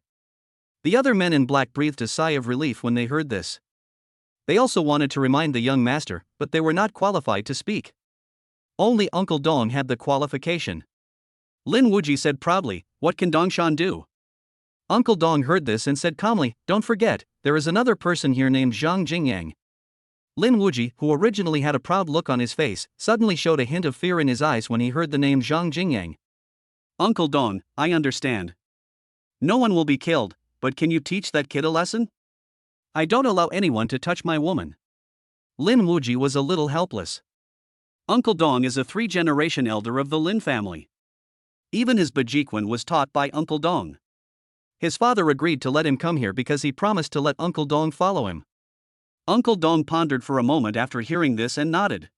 The other men in black breathed a sigh of relief when they heard this. They also wanted to remind the young master, but they were not qualified to speak. Only Uncle Dong had the qualification. Lin Wuji said proudly, what can Dongshan do? Uncle Dong heard this and said calmly, don't forget, there is another person here named Zhang Jingyang. Lin Wuji, who originally had a proud look on his face, suddenly showed a hint of fear in his eyes when he heard the name Zhang Jingyang. Uncle Dong, I understand. No one will be killed, but can you teach that kid a lesson? I don't allow anyone to touch my woman. Lin Wuji was a little helpless. Uncle Dong is a 3-generation elder of the Lin family. Even his Bajiquan was taught by Uncle Dong. His father agreed to let him come here because he promised to let Uncle Dong follow him. Uncle Dong pondered for a moment after hearing this and nodded.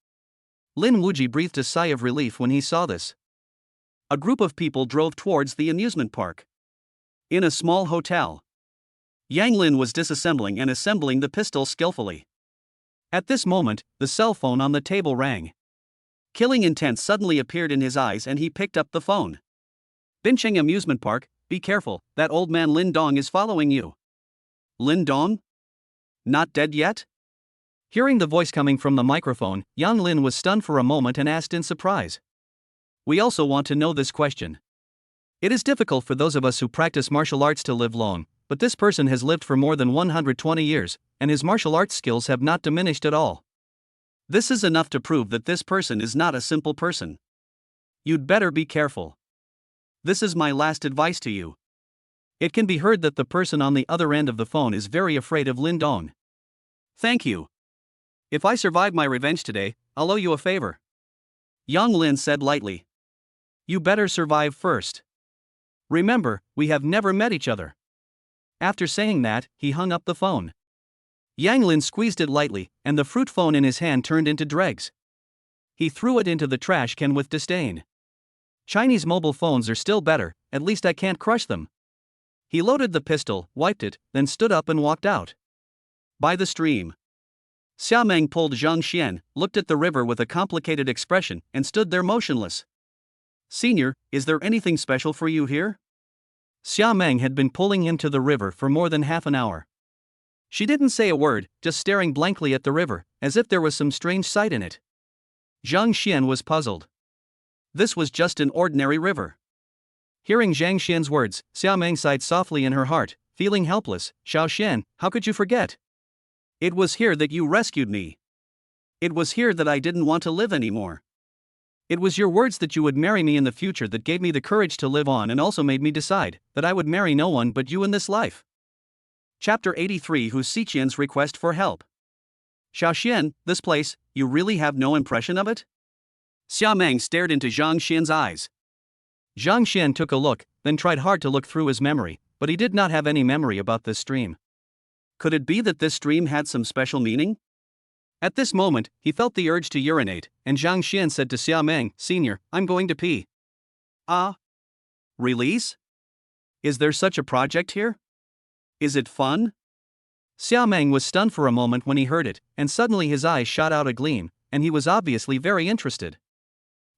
Lin Wuji breathed a sigh of relief when he saw this. A group of people drove towards the amusement park. In a small hotel, Yang Lin was disassembling and assembling the pistol skillfully. At this moment, the cell phone on the table rang. Killing intent suddenly appeared in his eyes and he picked up the phone. Bincheng Amusement Park, be careful, that old man Lin Dong is following you. Lin Dong? Not dead yet? Hearing the voice coming from the microphone, Yang Lin was stunned for a moment and asked in surprise. We also want to know this question. It is difficult for those of us who practice martial arts to live long, but this person has lived for more than 120 years, and his martial arts skills have not diminished at all. This is enough to prove that this person is not a simple person. You'd better be careful. This is my last advice to you. It can be heard that the person on the other end of the phone is very afraid of Lin Dong. Thank you. If I survive my revenge today, I'll owe you a favor. Young Lin said lightly. You better survive first. Remember, we have never met each other. After saying that, he hung up the phone. Yang Lin squeezed it lightly, and the fruit phone in his hand turned into dregs. He threw it into the trash can with disdain. Chinese mobile phones are still better, at least I can't crush them. He loaded the pistol, wiped it, then stood up and walked out. By the stream. Xiaomeng pulled Zhang Xian, looked at the river with a complicated expression, and stood there motionless. Senior, is there anything special for you here? Xiaomeng had been pulling him to the river for more than half an hour. She didn't say a word, just staring blankly at the river, as if there was some strange sight in it. Zhang Xian was puzzled. This was just an ordinary river. Hearing Zhang Xian's words, Xiaomeng sighed softly in her heart, feeling helpless. Xiao Xian, how could you forget? It was here that you rescued me. It was here that I didn't want to live anymore. It was your words that you would marry me in the future that gave me the courage to live on and also made me decide that I would marry no one but you in this life. Chapter 83 Hu Xiqian's request for help. Xiao Xian, this place, you really have no impression of it? Xiaomeng stared into Zhang Xian's eyes. Zhang Xian took a look, then tried hard to look through his memory, but he did not have any memory about this stream. Could it be that this stream had some special meaning? At this moment, he felt the urge to urinate, and Zhang Xian said to Xiaomeng, Senior, I'm going to pee. Ah? Release? Is there such a project here? Is it fun? Xiaomeng was stunned for a moment when he heard it, and suddenly his eyes shot out a gleam, and he was obviously very interested.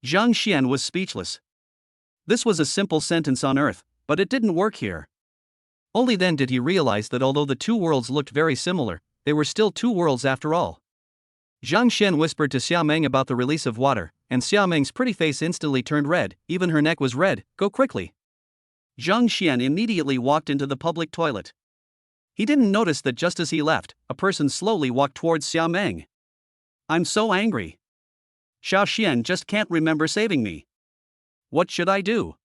Zhang Xian was speechless. This was a simple sentence on Earth, but it didn't work here. Only then did he realize that although the two worlds looked very similar, they were still two worlds after all. Zhang Xian whispered to Xiaomeng about the release of water, and Xiaomeng's pretty face instantly turned red, even her neck was red. Go quickly. Zhang Xian immediately walked into the public toilet. He didn't notice that just as he left, a person slowly walked towards Xiaomeng. I'm so angry. Xiao Xian just can't remember saving me. What should I do?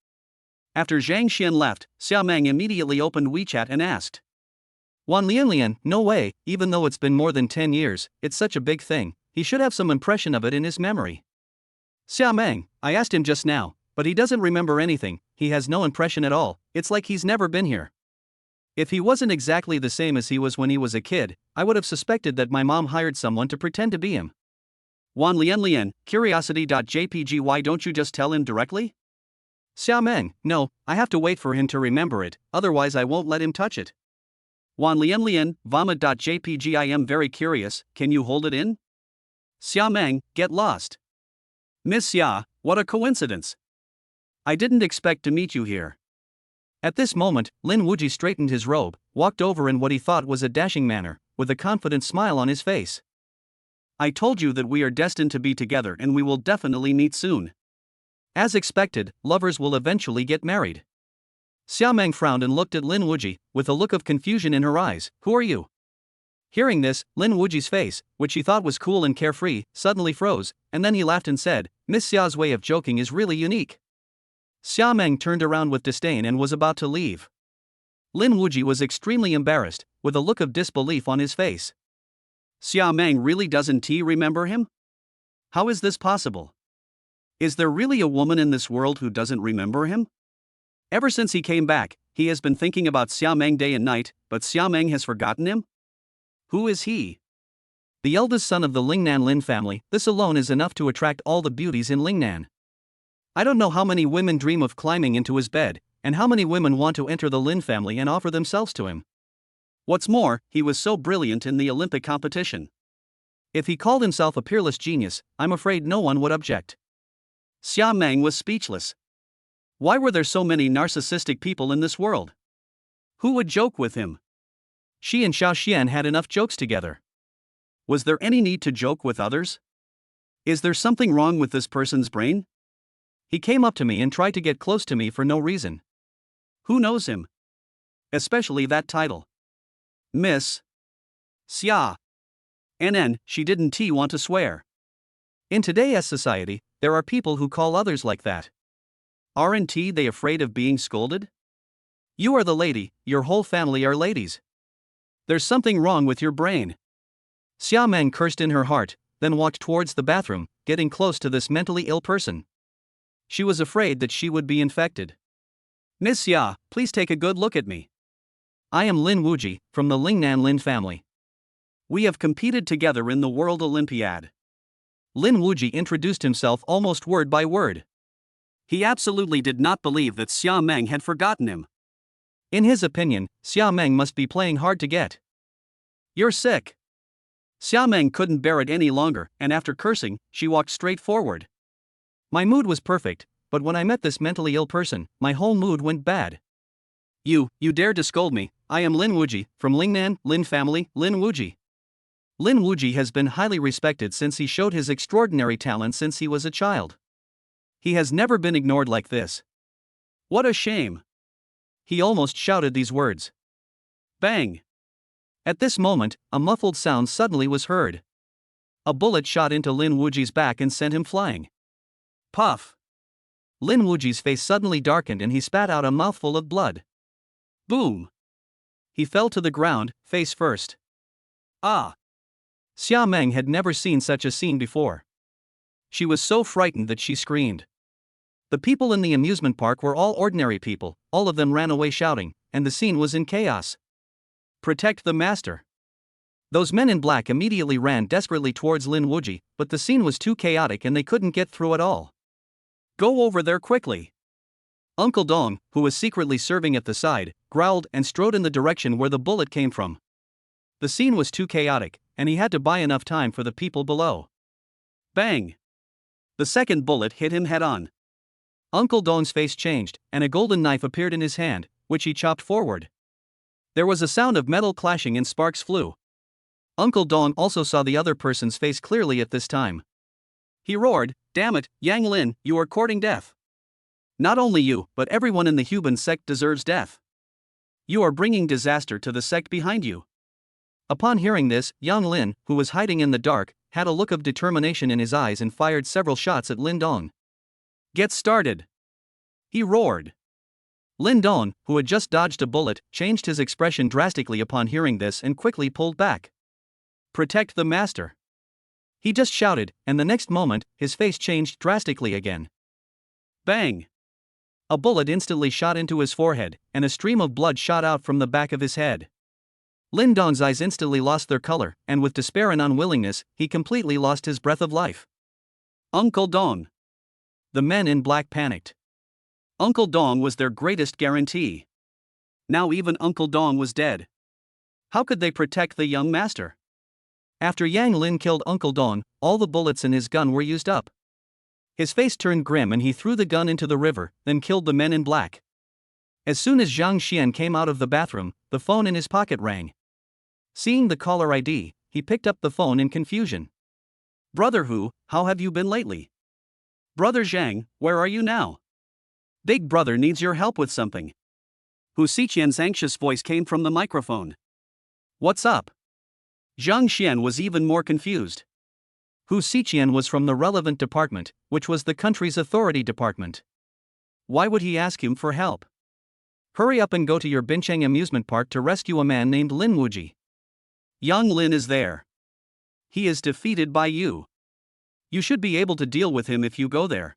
After Zhang Xian left, Xiaomeng immediately opened WeChat and asked. Wan Lianlian, no way, even though it's been more than 10 years, it's such a big thing, he should have some impression of it in his memory. Xiaomeng, I asked him just now, but he doesn't remember anything, he has no impression at all, it's like he's never been here. If he wasn't exactly the same as he was when he was a kid, I would have suspected that my mom hired someone to pretend to be him. Wan Lianlian, curiosity.jpg, why don't you just tell him directly? Xiaomeng, no, I have to wait for him to remember it, otherwise I won't let him touch it. Wan Lianlian, vomit.jpg, I am very curious, can you hold it in? Xiaomeng, get lost. Miss Xia, what a coincidence. I didn't expect to meet you here. At this moment, Lin Wuji straightened his robe, walked over in what he thought was a dashing manner, with a confident smile on his face. I told you that we are destined to be together and we will definitely meet soon. As expected, lovers will eventually get married. Xiaomeng frowned and looked at Lin Wuji, with a look of confusion in her eyes. Who are you? Hearing this, Lin Wuji's face, which he thought was cool and carefree, suddenly froze, and then he laughed and said, Miss Xia's way of joking is really unique. Xiaomeng turned around with disdain and was about to leave. Lin Wuji was extremely embarrassed, with a look of disbelief on his face. Xiaomeng really doesn't remember him? How is this possible? Is there really a woman in this world who doesn't remember him? Ever since he came back, he has been thinking about Xiaomeng day and night, but Xiaomeng has forgotten him? Who is he? The eldest son of the Lingnan Lin family, this alone is enough to attract all the beauties in Lingnan. I don't know how many women dream of climbing into his bed, and how many women want to enter the Lin family and offer themselves to him. What's more, he was so brilliant in the Olympic competition. If he called himself a peerless genius, I'm afraid no one would object. Xiaomeng was speechless. Why were there so many narcissistic people in this world? Who would joke with him? She and Xiao Xian had enough jokes together. Was there any need to joke with others? Is there something wrong with this person's brain? He came up to me and tried to get close to me for no reason. Who knows him? Especially that title. Miss Xia. She didn't want to swear. In today's society, there are people who call others like that. Aren't they afraid of being scolded? You are the lady, your whole family are ladies. There's something wrong with your brain. Xiaomeng cursed in her heart, then walked towards the bathroom, getting close to this mentally ill person. She was afraid that she would be infected. "Miss Ya, please take a good look at me. I am Lin Wuji, from the Lin family. We have competed together in the World Olympiad." Lin Wuji introduced himself almost word by word. He absolutely did not believe that Xia Meng had forgotten him. In his opinion, Xia Meng must be playing hard to get. "You're sick." Xia Meng couldn't bear it any longer, and after cursing, she walked straight forward. "My mood was perfect, but when I met this mentally ill person, my whole mood went bad. You dare to scold me? I am Lin Wuji, from Lin family, Lin Wuji." Lin Wuji has been highly respected since he showed his extraordinary talent since he was a child. He has never been ignored like this. What a shame! He almost shouted these words. Bang! At this moment, a muffled sound suddenly was heard. A bullet shot into Lin Wuji's back and sent him flying. Puff! Lin Wuji's face suddenly darkened and he spat out a mouthful of blood. Boom! He fell to the ground, face first. Ah! Xia Meng had never seen such a scene before. She was so frightened that she screamed. The people in the amusement park were all ordinary people, all of them ran away shouting, and the scene was in chaos. Protect the master! Those men in black immediately ran desperately towards Lin Wuji, but the scene was too chaotic and they couldn't get through at all. Go over there quickly! Uncle Dong, who was secretly serving at the side, growled and strode in the direction where the bullet came from. The scene was too chaotic, and he had to buy enough time for the people below. Bang! The second bullet hit him head-on. Uncle Dong's face changed, and a golden knife appeared in his hand, which he chopped forward. There was a sound of metal clashing and sparks flew. Uncle Dong also saw the other person's face clearly at this time. He roared, "Damn it, Yang Lin, you are courting death. Not only you, but everyone in the Huban sect deserves death. You are bringing disaster to the sect behind you." Upon hearing this, Yang Lin, who was hiding in the dark, had a look of determination in his eyes and fired several shots at Lin Dong. Get started! He roared. Lin Dong, who had just dodged a bullet, changed his expression drastically upon hearing this and quickly pulled back. Protect the master! He just shouted, and the next moment, his face changed drastically again. Bang! A bullet instantly shot into his forehead, and a stream of blood shot out from the back of his head. Lin Dong's eyes instantly lost their color, and with despair and unwillingness, he completely lost his breath of life. Uncle Dong! The men in black panicked. Uncle Dong was their greatest guarantee. Now even Uncle Dong was dead. How could they protect the young master? After Yang Lin killed Uncle Dong, all the bullets in his gun were used up. His face turned grim and he threw the gun into the river, then killed the men in black. As soon as Zhang Xian came out of the bathroom, the phone in his pocket rang. Seeing the caller ID, he picked up the phone in confusion. Brother Hu, how have you been lately? Brother Zhang, where are you now? Big brother needs your help with something. Hu Xiqian's anxious voice came from the microphone. What's up? Zhang Xian was even more confused. Hu Xiqian was from the relevant department, which was the country's authority department. Why would he ask him for help? Hurry up and go to your Bincheng amusement park to rescue a man named Lin Wuji. Yang Lin is there. He is defeated by you. You should be able to deal with him if you go there.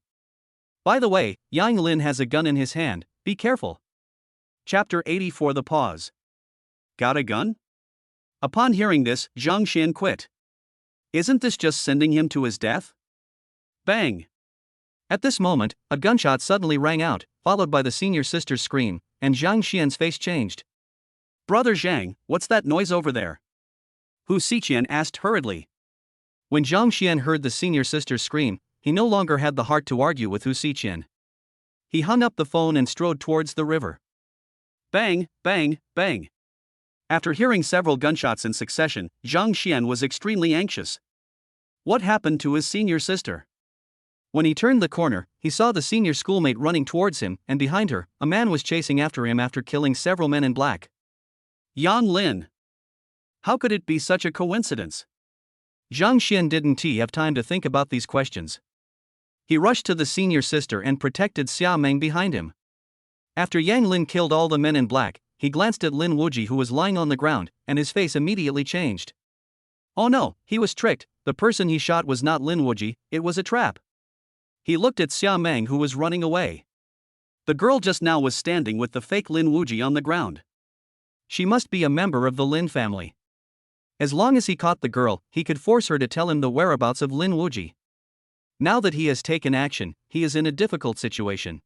By the way, Yang Lin has a gun in his hand, be careful. Chapter 84 The Pause. Got a gun? Upon hearing this, Zhang Xian quit. Isn't this just sending him to his death? Bang! At this moment, a gunshot suddenly rang out, followed by the senior sister's scream, and Zhang Xian's face changed. Brother Zhang, what's that noise over there? Hu Xiqian asked hurriedly. When Zhang Xian heard the senior sister's scream, he no longer had the heart to argue with Hu Xiqian. He hung up the phone and strode towards the river. Bang, bang, bang. After hearing several gunshots in succession, Zhang Xian was extremely anxious. What happened to his senior sister? When he turned the corner, he saw the senior schoolmate running towards him, and behind her, a man was chasing after him after killing several men in black. Yang Lin. How could it be such a coincidence? Zhang Xian didn't have time to think about these questions. He rushed to the senior sister and protected Xia Meng behind him. After Yang Lin killed all the men in black, he glanced at Lin Wuji who was lying on the ground, and his face immediately changed. Oh no, he was tricked. The person he shot was not Lin Wuji, it was a trap. He looked at Xia Meng, who was running away. The girl just now was standing with the fake Lin Wuji on the ground. She must be a member of the Lin family. As long as he caught the girl, he could force her to tell him the whereabouts of Lin Wuji. Now that he has taken action, he is in a difficult situation.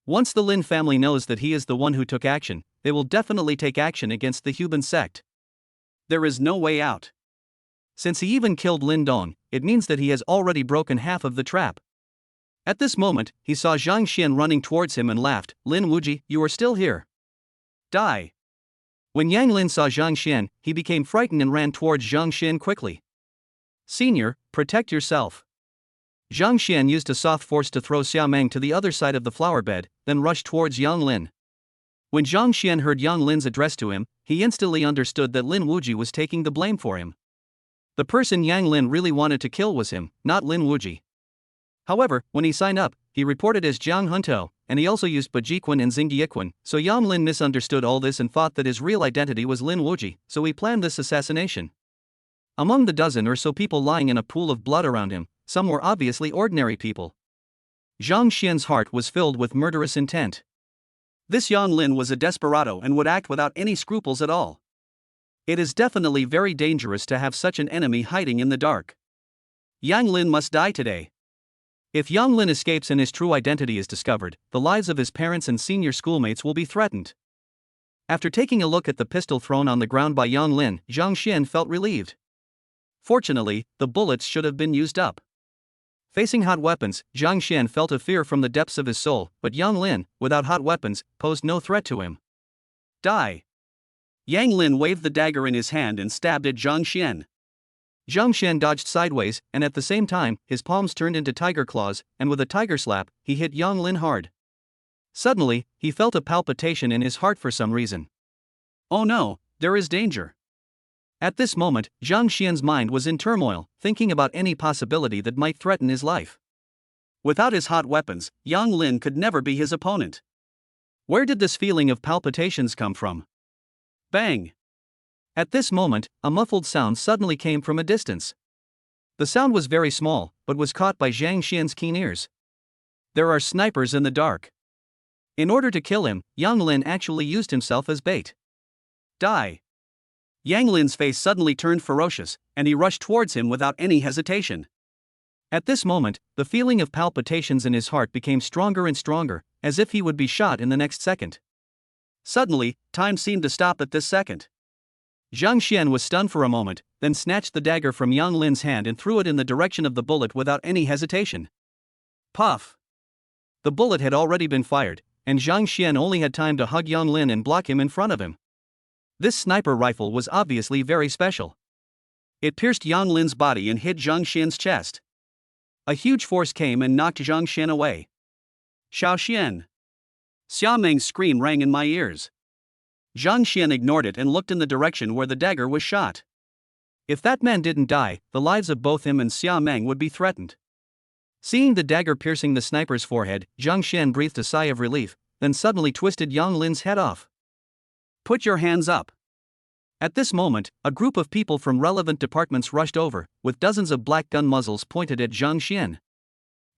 Once the Lin family knows that he is the one who took action, they will definitely take action against the Huban sect. There is no way out. Since he even killed Lin Dong, it means that he has already broken half of the trap. At this moment, he saw Zhang Xian running towards him and laughed. Lin Wuji, you are still here. Die. When Yang Lin saw Zhang Xian, he became frightened and ran towards Zhang Xian quickly. Senior, protect yourself. Zhang Xian used a soft force to throw Xia Meng to the other side of the flower bed, then rushed towards Yang Lin. When Zhang Xian heard Yang Lin's address to him, he instantly understood that Lin Wuji was taking the blame for him. The person Yang Lin really wanted to kill was him, not Lin Wuji. However, when he signed up, he reported as Jiang Huntou, and he also used Bajiquan and Xingyiquan, so Yang Lin misunderstood all this and thought that his real identity was Lin Wuji, so he planned this assassination. Among the dozen or so people lying in a pool of blood around him, some were obviously ordinary people. Zhang Xian's heart was filled with murderous intent. This Yang Lin was a desperado and would act without any scruples at all. It is definitely very dangerous to have such an enemy hiding in the dark. Yang Lin must die today. If Yang Lin escapes and his true identity is discovered, the lives of his parents and senior schoolmates will be threatened. After taking a look at the pistol thrown on the ground by Yang Lin, Zhang Xian felt relieved. Fortunately, the bullets should have been used up. Facing hot weapons, Zhang Xian felt a fear from the depths of his soul, but Yang Lin, without hot weapons, posed no threat to him. Die. Yang Lin waved the dagger in his hand and stabbed at Zhang Xian. Zhang Xian dodged sideways, and at the same time, his palms turned into tiger claws, and with a tiger slap, he hit Yang Lin hard. Suddenly, he felt a palpitation in his heart for some reason. Oh no, there is danger. At this moment, Zhang Xian's mind was in turmoil, thinking about any possibility that might threaten his life. Without his hot weapons, Yang Lin could never be his opponent. Where did this feeling of palpitations come from? Bang! At this moment, a muffled sound suddenly came from a distance. The sound was very small, but was caught by Zhang Xian's keen ears. There are snipers in the dark. In order to kill him, Yang Lin actually used himself as bait. Die! Yang Lin's face suddenly turned ferocious, and he rushed towards him without any hesitation. At this moment, the feeling of palpitations in his heart became stronger and stronger, as if he would be shot in the next second. Suddenly, time seemed to stop at this second. Zhang Xian was stunned for a moment, then snatched the dagger from Yang Lin's hand and threw it in the direction of the bullet without any hesitation. Puff! The bullet had already been fired, and Zhang Xian only had time to hug Yang Lin and block him in front of him. This sniper rifle was obviously very special. It pierced Yang Lin's body and hit Zhang Xian's chest. A huge force came and knocked Zhang Xian away. Xiao Xian! Xia Meng's scream rang in my ears. Zhang Xian ignored it and looked in the direction where the dagger was shot. If that man didn't die, the lives of both him and Xia Meng would be threatened. Seeing the dagger piercing the sniper's forehead, Zhang Xian breathed a sigh of relief, then suddenly twisted Yang Lin's head off. Put your hands up. At this moment, a group of people from relevant departments rushed over, with dozens of black gun muzzles pointed at Zhang Xian.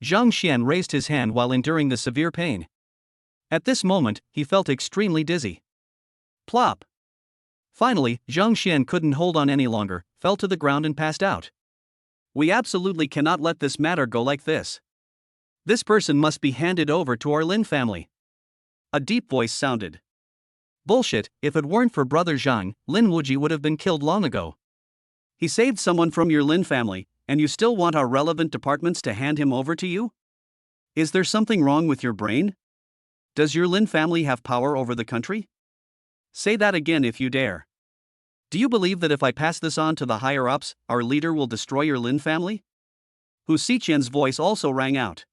Zhang Xian raised his hand while enduring the severe pain. At this moment, he felt extremely dizzy. Plop! Finally, Zhang Xian couldn't hold on any longer, fell to the ground and passed out. We absolutely cannot let this matter go like this. This person must be handed over to our Lin family. A deep voice sounded. Bullshit, if it weren't for Brother Zhang, Lin Wuji would have been killed long ago. He saved someone from your Lin family, and you still want our relevant departments to hand him over to you? Is there something wrong with your brain? Does your Lin family have power over the country? Say that again if you dare. Do you believe that if I pass this on to the higher-ups, our leader will destroy your Lin family? Hu Xiqian's voice also rang out.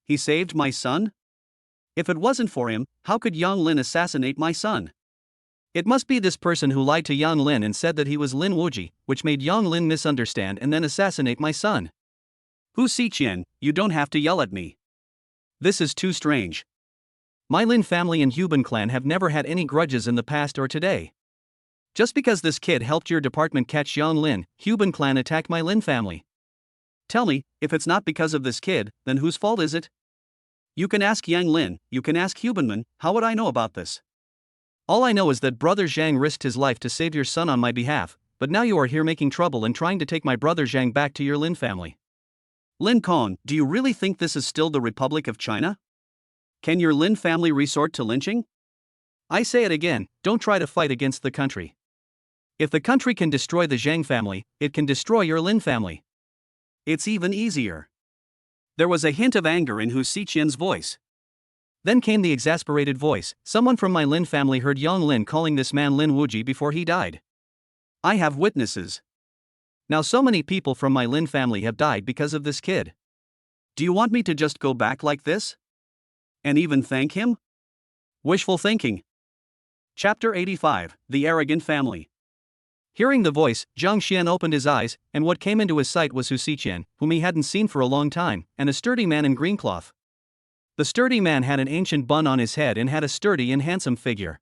He saved my son? If it wasn't for him, how could Yang Lin assassinate my son? It must be this person who lied to Yang Lin and said that he was Lin Wuji, which made Yang Lin misunderstand and then assassinate my son. Hu Xiqian, you don't have to yell at me. This is too strange. My Lin family and Huban clan have never had any grudges in the past or today. Just because this kid helped your department catch Yang Lin, Huban clan attack my Lin family. Tell me, if it's not because of this kid, then whose fault is it? You can ask Yang Lin, you can ask Hubanman, how would I know about this? All I know is that brother Zhang risked his life to save your son on my behalf, but now you are here making trouble and trying to take my brother Zhang back to your Lin family. Lin Kong, do you really think this is still the Republic of China? Can your Lin family resort to lynching? I say it again, don't try to fight against the country. If the country can destroy the Zhang family, it can destroy your Lin family. It's even easier. There was a hint of anger in Hu Xiqian's voice. Then came the exasperated voice. Someone from my Lin family heard Yang Lin calling this man Lin Wuji before he died. I have witnesses. Now so many people from my Lin family have died because of this kid. Do you want me to just go back like this? And even thank him? Wishful thinking. Chapter 85, The Arrogant Family. Hearing the voice, Zhang Xian opened his eyes, and what came into his sight was Hu Xiqian, whom he hadn't seen for a long time, and a sturdy man in green cloth. The sturdy man had an ancient bun on his head and had a sturdy and handsome figure.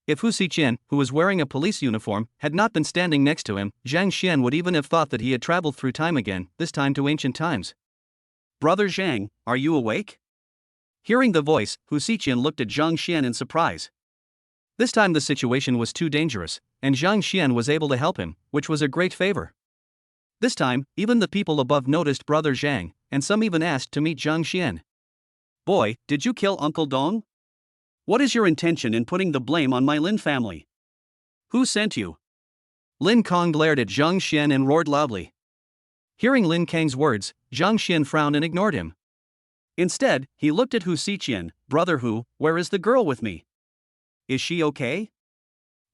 If Hu Xiqian, who was wearing a police uniform, had not been standing next to him, Zhang Xian would even have thought that he had traveled through time again, this time to ancient times. Brother Zhang, are you awake? Hearing the voice, Hu Xiqian looked at Zhang Xian in surprise. This time the situation was too dangerous, and Zhang Xian was able to help him, which was a great favor. This time, even the people above noticed brother Zhang, and some even asked to meet Zhang Xian. Boy, did you kill Uncle Dong? What is your intention in putting the blame on my Lin family? Who sent you? Lin Kong glared at Zhang Xian and roared loudly. Hearing Lin Kang's words, Zhang Xian frowned and ignored him. Instead, he looked at Hu Xiqian. Brother Hu, where is the girl with me? Is she okay?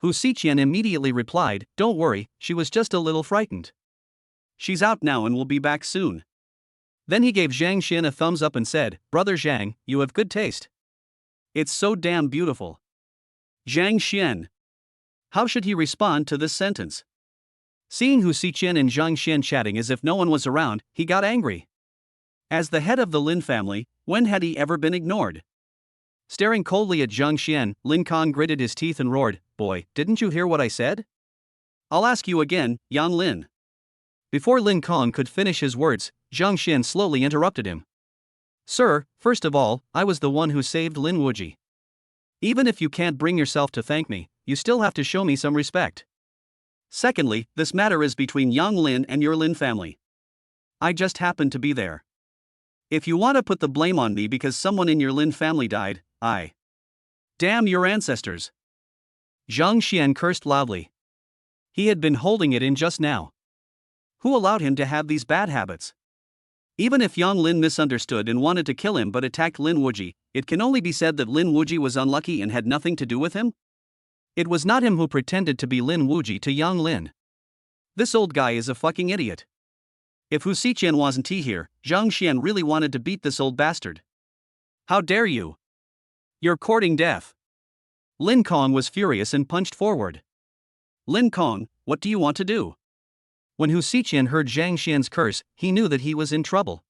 Hu Xiqian immediately replied, don't worry, she was just a little frightened. She's out now and will be back soon. Then he gave Zhang Xian a thumbs up and said, Brother Zhang, you have good taste. It's so damn beautiful. Zhang Xian. How should he respond to this sentence? Seeing Hu Xiqian and Zhang Xian chatting as if no one was around, he got angry. As the head of the Lin family, when had he ever been ignored? Staring coldly at Zhang Xian, Lin Kong gritted his teeth and roared, Boy, didn't you hear what I said? I'll ask you again, Yang Lin. Before Lin Kong could finish his words, Zhang Xian slowly interrupted him. Sir, first of all, I was the one who saved Lin Wuji. Even if you can't bring yourself to thank me, you still have to show me some respect. Secondly, this matter is between Yang Lin and your Lin family. I just happened to be there. If you want to put the blame on me because someone in your Lin family died, damn your ancestors. Zhang Xian cursed loudly. He had been holding it in just now. Who allowed him to have these bad habits? Even if Yang Lin misunderstood and wanted to kill him but attacked Lin Wuji, it can only be said that Lin Wuji was unlucky and had nothing to do with him? It was not him who pretended to be Lin Wuji to Yang Lin. This old guy is a fucking idiot. If Hu Xiqian wasn't here, Zhang Xian really wanted to beat this old bastard. How dare you? You're courting death. Lin Kong was furious and punched forward. Lin Kong, what do you want to do? When Hu Xiqian heard Zhang Xian's curse, he knew that he was in trouble.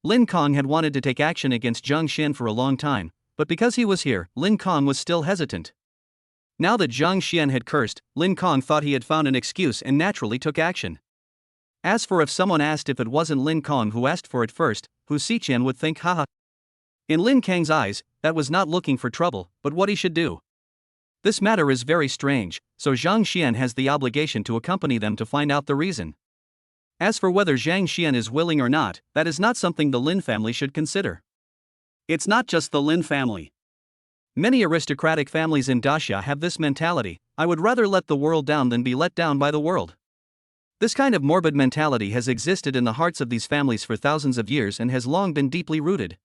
Lin Kong had wanted to take action against Zhang Xian for a long time, but because he was here, Lin Kong was still hesitant. Now that Zhang Xian had cursed, Lin Kong thought he had found an excuse and naturally took action. As for if someone asked if it wasn't Lin Kong who asked for it first, Hu Xiqian would think haha. In Lin Kang's eyes, that was not looking for trouble, but what he should do. This matter is very strange, so Zhang Xian has the obligation to accompany them to find out the reason. As for whether Zhang Xian is willing or not, that is not something the Lin family should consider. It's not just the Lin family. Many aristocratic families in Daxia have this mentality, I would rather let the world down than be let down by the world. This kind of morbid mentality has existed in the hearts of these families for thousands of years and has long been deeply rooted.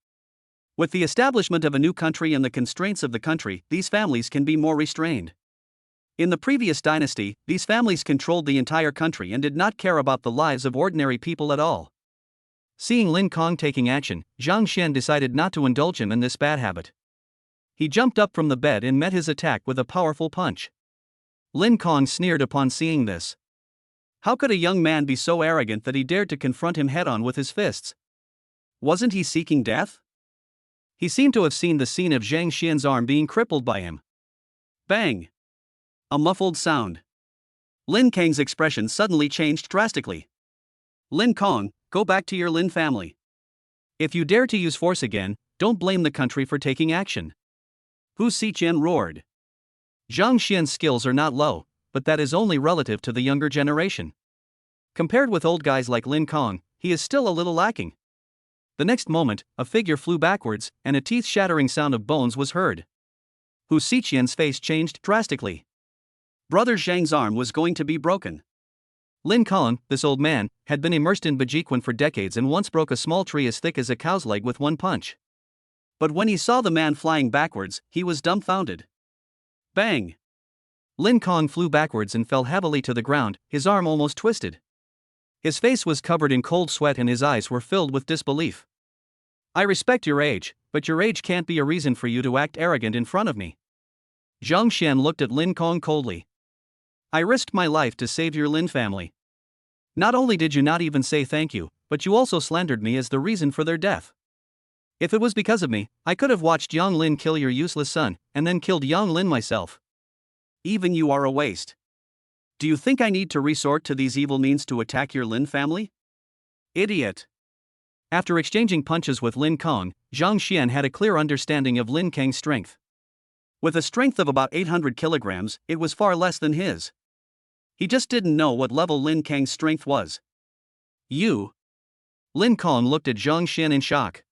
With the establishment of a new country and the constraints of the country, these families can be more restrained. In the previous dynasty, these families controlled the entire country and did not care about the lives of ordinary people at all. Seeing Lin Kong taking action, Zhang Xian decided not to indulge him in this bad habit. He jumped up from the bed and met his attack with a powerful punch. Lin Kong sneered upon seeing this. How could a young man be so arrogant that he dared to confront him head-on with his fists? Wasn't he seeking death? He seemed to have seen the scene of Zhang Xian's arm being crippled by him. Bang! A muffled sound. Lin Kang's expression suddenly changed drastically. Lin Kang, go back to your Lin family. If you dare to use force again, don't blame the country for taking action. Hu Xiqian roared. Zhang Xian's skills are not low, but that is only relative to the younger generation. Compared with old guys like Lin Kang, he is still a little lacking. The next moment, a figure flew backwards, and a teeth-shattering sound of bones was heard. Hu Xiqian's face changed drastically. Brother Zhang's arm was going to be broken. Lin Kang, this old man, had been immersed in Bajiquan for decades and once broke a small tree as thick as a cow's leg with one punch. But when he saw the man flying backwards, he was dumbfounded. Bang! Lin Kang flew backwards and fell heavily to the ground, his arm almost twisted. His face was covered in cold sweat and his eyes were filled with disbelief. I respect your age, but your age can't be a reason for you to act arrogant in front of me. Zhang Xian looked at Lin Kang coldly. I risked my life to save your Lin family. Not only did you not even say thank you, but you also slandered me as the reason for their death. If it was because of me, I could have watched Yang Lin kill your useless son, and then killed Yang Lin myself. Even you are a waste. Do you think I need to resort to these evil means to attack your Lin family? Idiot. After exchanging punches with Lin Kang, Zhang Xian had a clear understanding of Lin Kang's strength. With a strength of about 800 kilograms, it was far less than his. He just didn't know what level Lin Kang's strength was. You. Lin Kang looked at Zhang Xian in shock.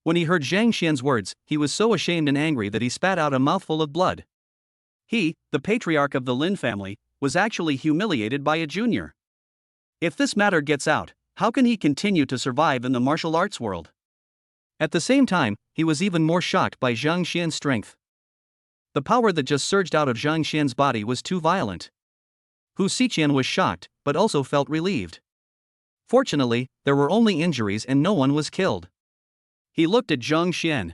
When he heard Zhang Xian's words, he was so ashamed and angry that he spat out a mouthful of blood. He, the patriarch of the Lin family, was actually humiliated by a junior. If this matter gets out, how can he continue to survive in the martial arts world? At the same time, he was even more shocked by Zhang Xian's strength. The power that just surged out of Zhang Xian's body was too violent. Hu Xiqian was shocked, but also felt relieved. Fortunately, there were only injuries and no one was killed. He looked at Zhang Xian.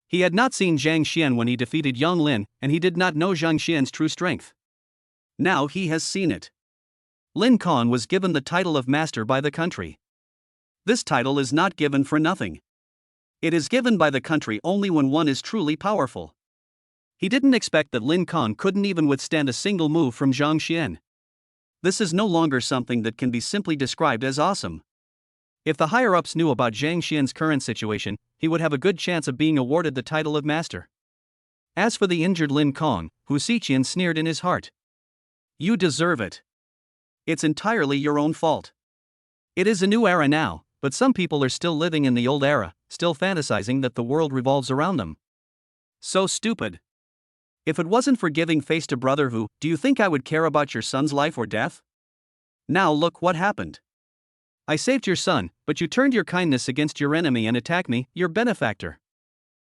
He had not seen Zhang Xian when he defeated Yang Lin, and he did not know Zhang Xian's true strength. Now he has seen it. Lin Kang was given the title of master by the country. This title is not given for nothing. It is given by the country only when one is truly powerful. He didn't expect that Lin Kang couldn't even withstand a single move from Zhang Xian. This is no longer something that can be simply described as awesome. If the higher-ups knew about Zhang Xian's current situation, he would have a good chance of being awarded the title of master. As for the injured Lin Kang, Hu Xiqian sneered in his heart. You deserve it. It's entirely your own fault. It is a new era now, but some people are still living in the old era, still fantasizing that the world revolves around them. So stupid. If it wasn't for giving face to Brother Hu, do you think I would care about your son's life or death? Now look what happened. I saved your son, but you turned your kindness against your enemy and attacked me, your benefactor.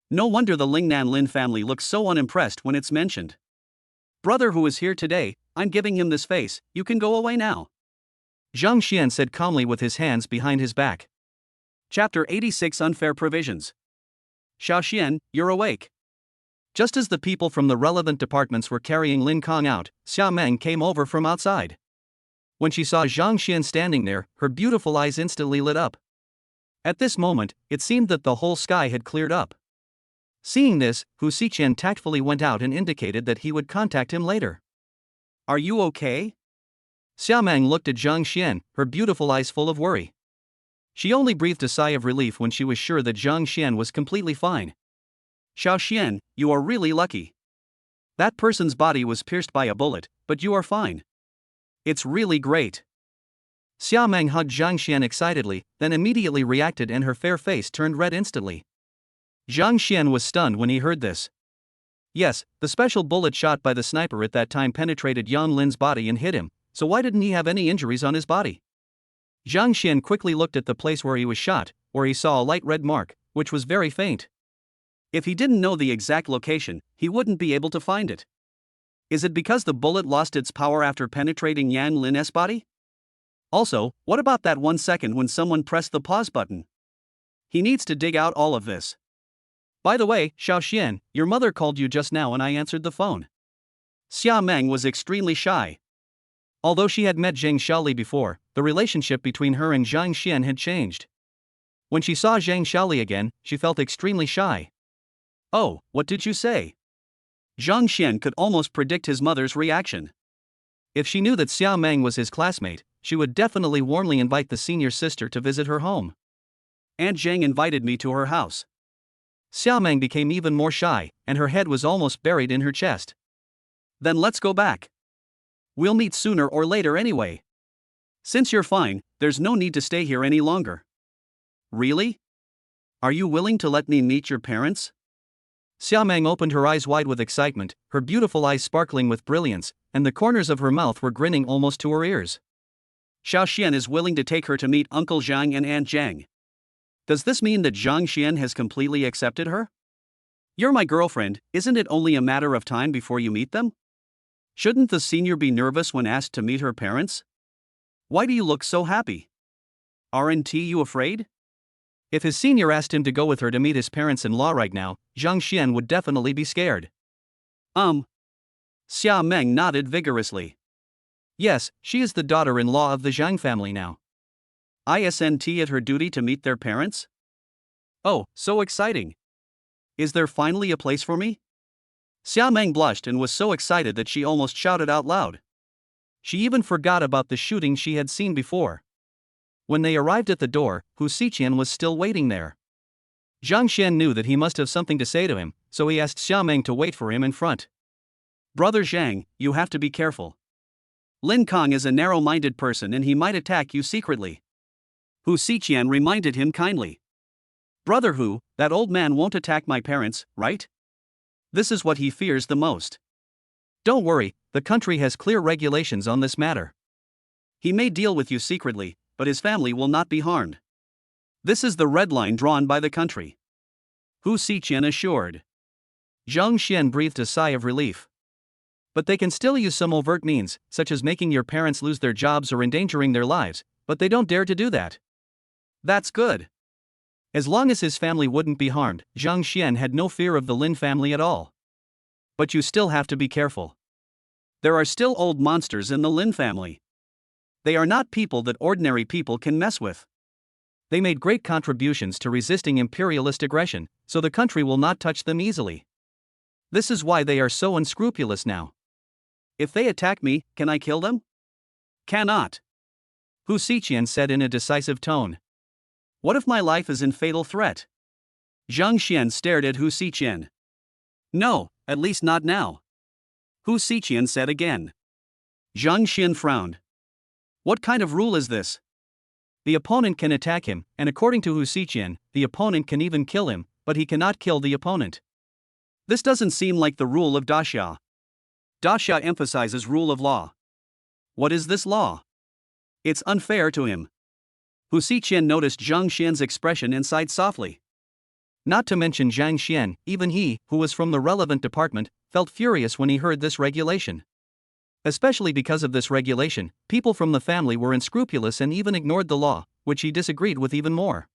No wonder the Lingnan Lin family looks so unimpressed when it's mentioned. Brother Hu is here today, I'm giving him this face, you can go away now. Zhang Xian said calmly with his hands behind his back. Chapter 86 Unfair Provisions. Xiaoxian, you're awake. Just as the people from the relevant departments were carrying Lin Kang out, Xia Meng came over from outside. When she saw Zhang Xian standing there, her beautiful eyes instantly lit up. At this moment, it seemed that the whole sky had cleared up. Seeing this, Hu Xiqian tactfully went out and indicated that he would contact him later. Are you okay? Xia Meng looked at Zhang Xian, her beautiful eyes full of worry. She only breathed a sigh of relief when she was sure that Zhang Xian was completely fine. Xiaoxian, you are really lucky. That person's body was pierced by a bullet, but you are fine. It's really great. Xia Meng hugged Zhang Xian excitedly, then immediately reacted and her fair face turned red instantly. Zhang Xian was stunned when he heard this. Yes, the special bullet shot by the sniper at that time penetrated Yang Lin's body and hit him, so why didn't he have any injuries on his body? Zhang Xian quickly looked at the place where he was shot, where he saw a light red mark, which was very faint. If he didn't know the exact location, he wouldn't be able to find it. Is it because the bullet lost its power after penetrating Yan Lin's body? Also, what about that 1 second when someone pressed the pause button? He needs to dig out all of this. By the way, Xiaoxian, your mother called you just now and I answered the phone. Xia Meng was extremely shy. Although she had met Zhang Xiaoli before, the relationship between her and Zhang Xian had changed. When she saw Zhang Xiaoli again, she felt extremely shy. Oh, what did you say? Zhang Xian could almost predict his mother's reaction. If she knew that Xiao Meng was his classmate, she would definitely warmly invite the senior sister to visit her home. Aunt Zhang invited me to her house. Xiao Meng became even more shy, and her head was almost buried in her chest. Then let's go back. We'll meet sooner or later anyway. Since you're fine, there's no need to stay here any longer. Really? Are you willing to let me meet your parents? Xiao Meng opened her eyes wide with excitement, her beautiful eyes sparkling with brilliance, and the corners of her mouth were grinning almost to her ears. Xiao Xian is willing to take her to meet Uncle Zhang and Aunt Zhang. Does this mean that Zhang Xian has completely accepted her? You're my girlfriend, isn't it only a matter of time before you meet them? Shouldn't the senior be nervous when asked to meet her parents? Why do you look so happy? Aren't you afraid? If his senior asked him to go with her to meet his parents-in-law right now, Zhang Xian would definitely be scared. Xiao Meng nodded vigorously. Yes, she is the daughter-in-law of the Zhang family now. Isn't it her duty to meet their parents? Oh, so exciting. Is there finally a place for me? Xiao Meng blushed and was so excited that she almost shouted out loud. She even forgot about the shooting she had seen before. When they arrived at the door, Hu Xiqian was still waiting there. Zhang Xian knew that he must have something to say to him, so he asked Xiao Meng to wait for him in front. Brother Zhang, you have to be careful. Lin Kong is a narrow-minded person and he might attack you secretly. Hu Xiqian reminded him kindly. Brother Hu, that old man won't attack my parents, right? This is what he fears the most. Don't worry, the country has clear regulations on this matter. He may deal with you secretly, but his family will not be harmed. This is the red line drawn by the country. Hu Xiqian assured. Zhang Xian breathed a sigh of relief. But they can still use some overt means, such as making your parents lose their jobs or endangering their lives, but they don't dare to do that. That's good. As long as his family wouldn't be harmed, Zhang Xian had no fear of the Lin family at all. But you still have to be careful. There are still old monsters in the Lin family. They are not people that ordinary people can mess with. They made great contributions to resisting imperialist aggression, so the country will not touch them easily. This is why they are so unscrupulous now. If they attack me, can I kill them? Cannot. Hu Xiqian said in a decisive tone. What if my life is in fatal threat? Zhang Xian stared at Hu Xiqian. No, at least not now. Hu Xiqian said again. Zhang Xian frowned. What kind of rule is this? The opponent can attack him, and according to Hu Xiqian, the opponent can even kill him, but he cannot kill the opponent. This doesn't seem like the rule of Daxia. Daxia emphasizes rule of law. What is this law? It's unfair to him. Hu Xiqian noticed Zhang Xian's expression and sighed softly. Not to mention Zhang Xian, even he, who was from the relevant department, felt furious when he heard this regulation. Especially because of this regulation, people from the family were unscrupulous and even ignored the law, which he disagreed with even more.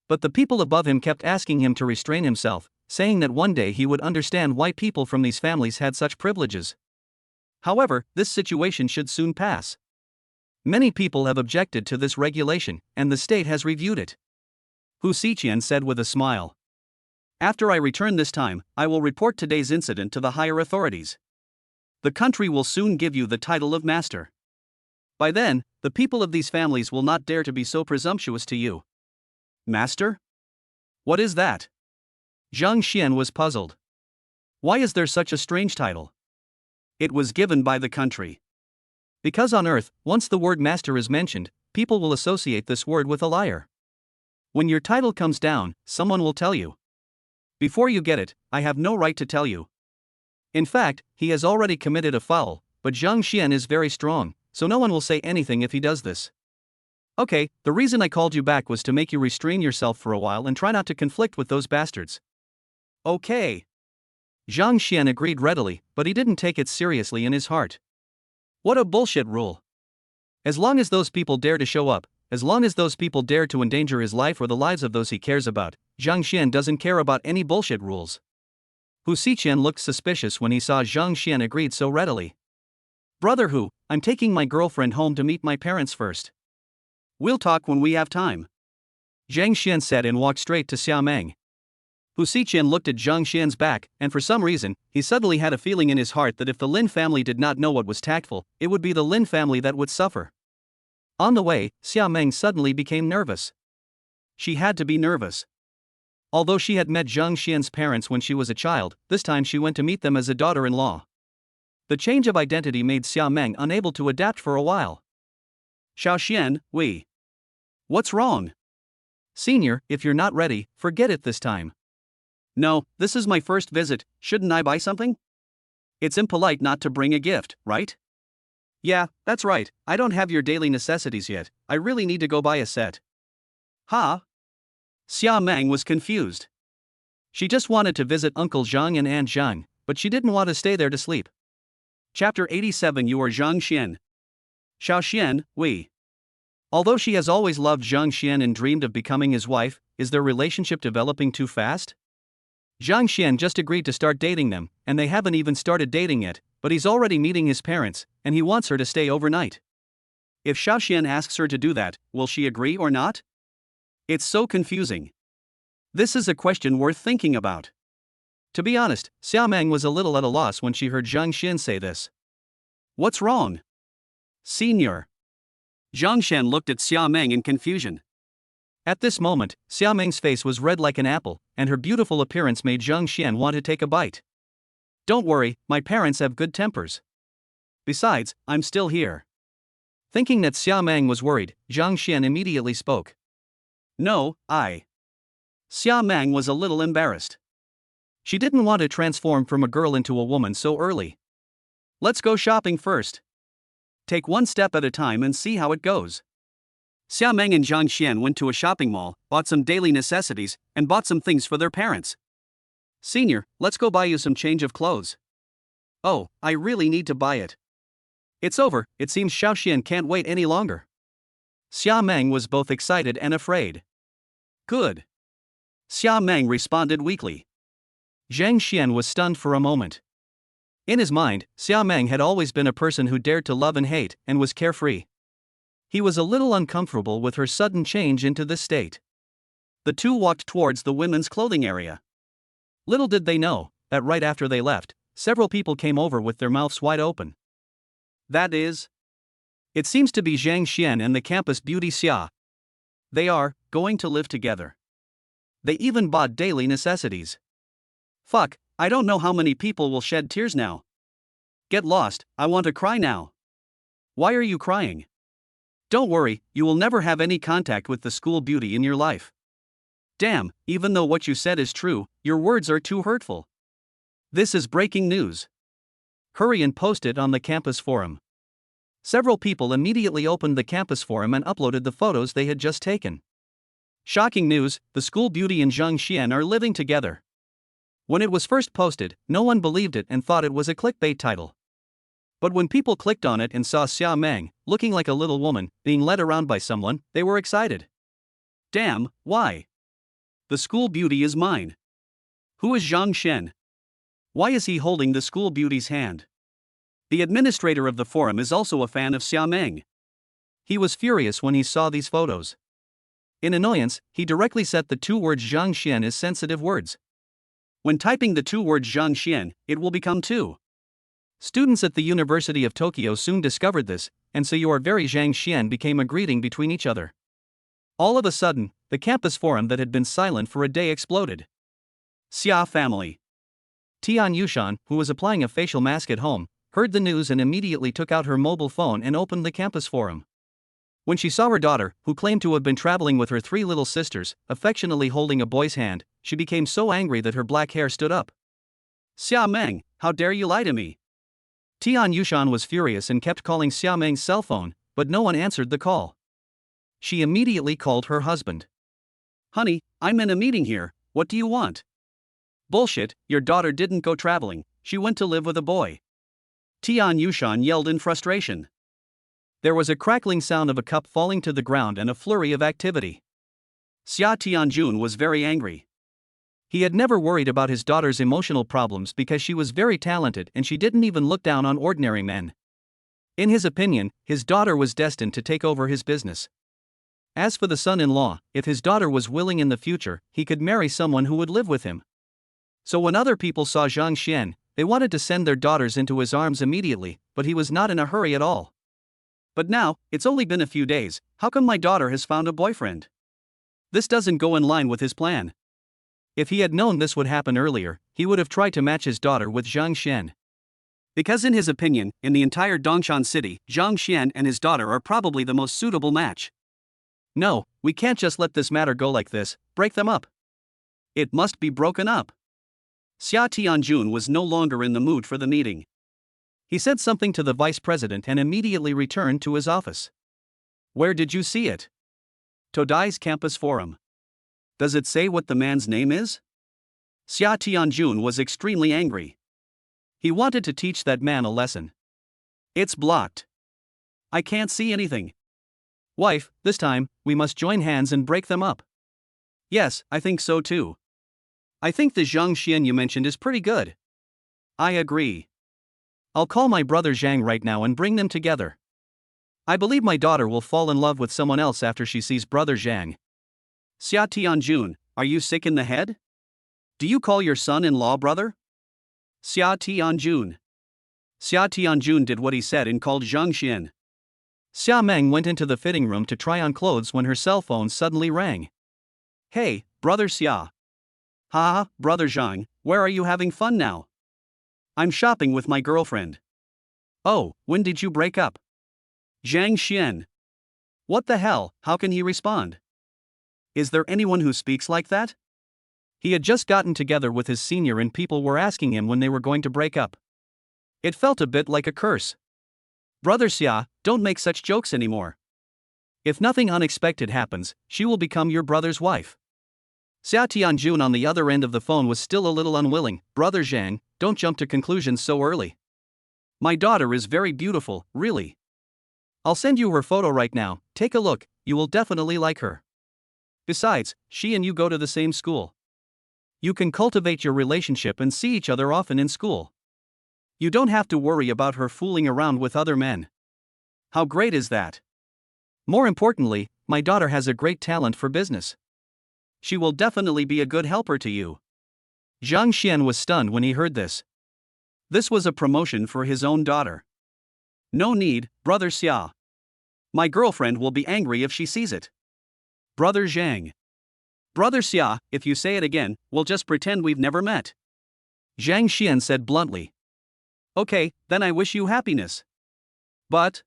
But the people above him kept asking him to restrain himself, saying that one day he would understand why people from these families had such privileges. However, this situation should soon pass. Many people have objected to this regulation, and the state has reviewed it. Hu Xiqian said with a smile. After I return this time, I will report today's incident to the higher authorities. The country will soon give you the title of master. By then, the people of these families will not dare to be so presumptuous to you. Master? What is that? Zhang Xian was puzzled. Why is there such a strange title? It was given by the country. Because on Earth, once the word master is mentioned, people will associate this word with a liar. When your title comes down, someone will tell you. Before you get it, I have no right to tell you. In fact, he has already committed a foul, but Zhang Xian is very strong, so no one will say anything if he does this. Okay, the reason I called you back was to make you restrain yourself for a while and try not to conflict with those bastards. Okay. Zhang Xian agreed readily, but he didn't take it seriously in his heart. What a bullshit rule. As long as those people dare to show up, as long as those people dare to endanger his life or the lives of those he cares about, Zhang Xian doesn't care about any bullshit rules. Hu Xiqian looked suspicious when he saw Zhang Xian agreed so readily. Brother Hu, I'm taking my girlfriend home to meet my parents first. We'll talk when we have time. Zhang Xian said and walked straight to Xiao Meng. Hu Xiqian looked at Zhang Xian's back, and for some reason, he suddenly had a feeling in his heart that if the Lin family did not know what was tactful, it would be the Lin family that would suffer. On the way, Xia Meng suddenly became nervous. She had to be nervous. Although she had met Zhang Xian's parents when she was a child, this time she went to meet them as a daughter-in-law. The change of identity made Xia Meng unable to adapt for a while. Xiao Xian, we. What's wrong? Senior, if you're not ready, forget it this time. No, this is my first visit, shouldn't I buy something? It's impolite not to bring a gift, right? Yeah, that's right, I don't have your daily necessities yet, I really need to go buy a set. Huh? Xia Meng was confused. She just wanted to visit Uncle Zhang and Aunt Zhang, but she didn't want to stay there to sleep. Chapter 87. You are Zhang Xian. Xiao Xian, we. Although she has always loved Zhang Xian and dreamed of becoming his wife, is their relationship developing too fast? Zhang Xian just agreed to start dating them, and they haven't even started dating yet, but he's already meeting his parents, and he wants her to stay overnight. If Xiao Xian asks her to do that, will she agree or not? It's so confusing. This is a question worth thinking about. To be honest, Xia Meng was a little at a loss when she heard Zhang Xian say this. What's wrong? Senior. Zhang Xian looked at Xia Meng in confusion. At this moment, Xia Meng's face was red like an apple, and her beautiful appearance made Zhang Xian want to take a bite. Don't worry, my parents have good tempers. Besides, I'm still here. Thinking that Xia Meng was worried, Zhang Xian immediately spoke. No, Xia Meng was a little embarrassed. She didn't want to transform from a girl into a woman so early. Let's go shopping first. Take one step at a time and see how it goes. Xia Meng and Zhang Xian went to a shopping mall, bought some daily necessities, and bought some things for their parents. Senior, let's go buy you some change of clothes. Oh, I really need to buy it. It's over, it seems Xiao Xian can't wait any longer. Xia Meng was both excited and afraid. Good. Xia Meng responded weakly. Zhang Xian was stunned for a moment. In his mind, Xia Meng had always been a person who dared to love and hate, and was carefree. He was a little uncomfortable with her sudden change into this state. The two walked towards the women's clothing area. Little did they know, that right after they left, several people came over with their mouths wide open. That is? It seems to be Zhang Xian and the campus beauty Xia. They are going to live together. They even bought daily necessities. Fuck, I don't know how many people will shed tears now. Get lost, I want to cry now. Why are you crying? Don't worry, you will never have any contact with the school beauty in your life. Damn, even though what you said is true, your words are too hurtful. This is breaking news. Hurry and post it on the campus forum. Several people immediately opened the campus forum and uploaded the photos they had just taken. Shocking news, the school beauty and Zhang Xian are living together. When it was first posted, no one believed it and thought it was a clickbait title. But when people clicked on it and saw Xia Meng, looking like a little woman, being led around by someone, they were excited. Damn, why? The school beauty is mine. Who is Zhang Xian? Why is he holding the school beauty's hand? The administrator of the forum is also a fan of Xia Meng. He was furious when he saw these photos. In annoyance, he directly set the two words Zhang Xian as sensitive words. When typing the two words Zhang Xian, it will become two. Students at the University of Tokyo soon discovered this, and so you are very Zhang Xian became a greeting between each other. All of a sudden, the campus forum that had been silent for a day exploded. Xia family. Tian Yushan, who was applying a facial mask at home, heard the news and immediately took out her mobile phone and opened the campus forum. When she saw her daughter, who claimed to have been traveling with her three little sisters, affectionately holding a boy's hand, she became so angry that her black hair stood up. Xia Meng, how dare you lie to me? Tian Yushan was furious and kept calling Xia Meng's cell phone, but no one answered the call. She immediately called her husband. Honey, I'm in a meeting here, what do you want? Bullshit, your daughter didn't go traveling, she went to live with a boy. Tian Yushan yelled in frustration. There was a crackling sound of a cup falling to the ground and a flurry of activity. Xia Tianjun was very angry. He had never worried about his daughter's emotional problems because she was very talented and she didn't even look down on ordinary men. In his opinion, his daughter was destined to take over his business. As for the son-in-law, if his daughter was willing in the future, he could marry someone who would live with him. So when other people saw Zhang Xian, they wanted to send their daughters into his arms immediately, but he was not in a hurry at all. But now, it's only been a few days, how come my daughter has found a boyfriend? This doesn't go in line with his plan. If he had known this would happen earlier, he would have tried to match his daughter with Zhang Xian. Because in his opinion, in the entire Dongshan city, Zhang Xian and his daughter are probably the most suitable match. No, we can't just let this matter go like this, break them up. It must be broken up. Xia Tianjun was no longer in the mood for the meeting. He said something to the vice president and immediately returned to his office. Where did you see it? Todai's campus forum. Does it say what the man's name is? Xia Tianjun was extremely angry. He wanted to teach that man a lesson. It's blocked. I can't see anything. Wife, this time, we must join hands and break them up. Yes, I think so too. I think the Zhang Xian you mentioned is pretty good. I agree. I'll call my brother Zhang right now and bring them together. I believe my daughter will fall in love with someone else after she sees brother Zhang. Xia Tianjun, are you sick in the head? Do you call your son-in-law brother? Xia Tianjun. Xia Tianjun did what he said and called Zhang Xian. Xia Meng went into the fitting room to try on clothes when her cell phone suddenly rang. Hey, brother Xia. Haha, brother Zhang, where are you having fun now? I'm shopping with my girlfriend. Oh, when did you break up? Zhang Xian. What the hell, how can he respond? Is there anyone who speaks like that? He had just gotten together with his senior and people were asking him when they were going to break up. It felt a bit like a curse. Brother Xia, don't make such jokes anymore. If nothing unexpected happens, she will become your brother's wife. Xia Tianjun on the other end of the phone was still a little unwilling. Brother Zhang, don't jump to conclusions so early. My daughter is very beautiful, really. I'll send you her photo right now, take a look, you will definitely like her. Besides, she and you go to the same school. You can cultivate your relationship and see each other often in school. You don't have to worry about her fooling around with other men. How great is that? More importantly, my daughter has a great talent for business. She will definitely be a good helper to you. Zhang Xian was stunned when he heard this. This was a promotion for his own daughter. No need, brother Xia. My girlfriend will be angry if she sees it. Brother Zhang. Brother Xia, if you say it again, we'll just pretend we've never met. Zhang Xian said bluntly. Okay, then I wish you happiness. But,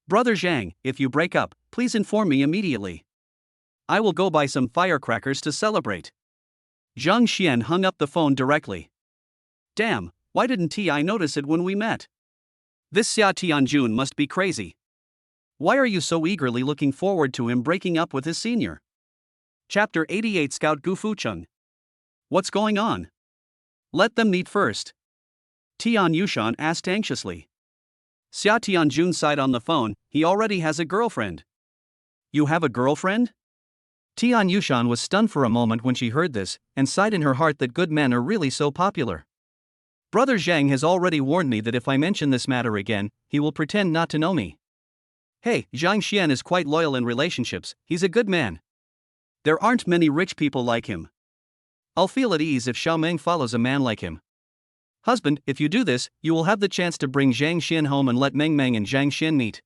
brother Zhang, if you break up, please inform me immediately. I will go buy some firecrackers to celebrate. Zhang Xian hung up the phone directly. Damn, why didn't I notice it when we met? This Xia Tianjun must be crazy. Why are you so eagerly looking forward to him breaking up with his senior? Chapter 88 Scout Gu Fucheng. What's going on? Let them meet first. Tian Yushan asked anxiously. Xia Tianjun sighed on the phone, he already has a girlfriend. You have a girlfriend? Tian Yushan was stunned for a moment when she heard this, and sighed in her heart that good men are really so popular. Brother Zhang has already warned me that if I mention this matter again, he will pretend not to know me. Hey, Zhang Xian is quite loyal in relationships, he's a good man. There aren't many rich people like him. I'll feel at ease if Xiao Meng follows a man like him. Husband, if you do this, you will have the chance to bring Zhang Xian home and let Meng Meng and Zhang Xian meet.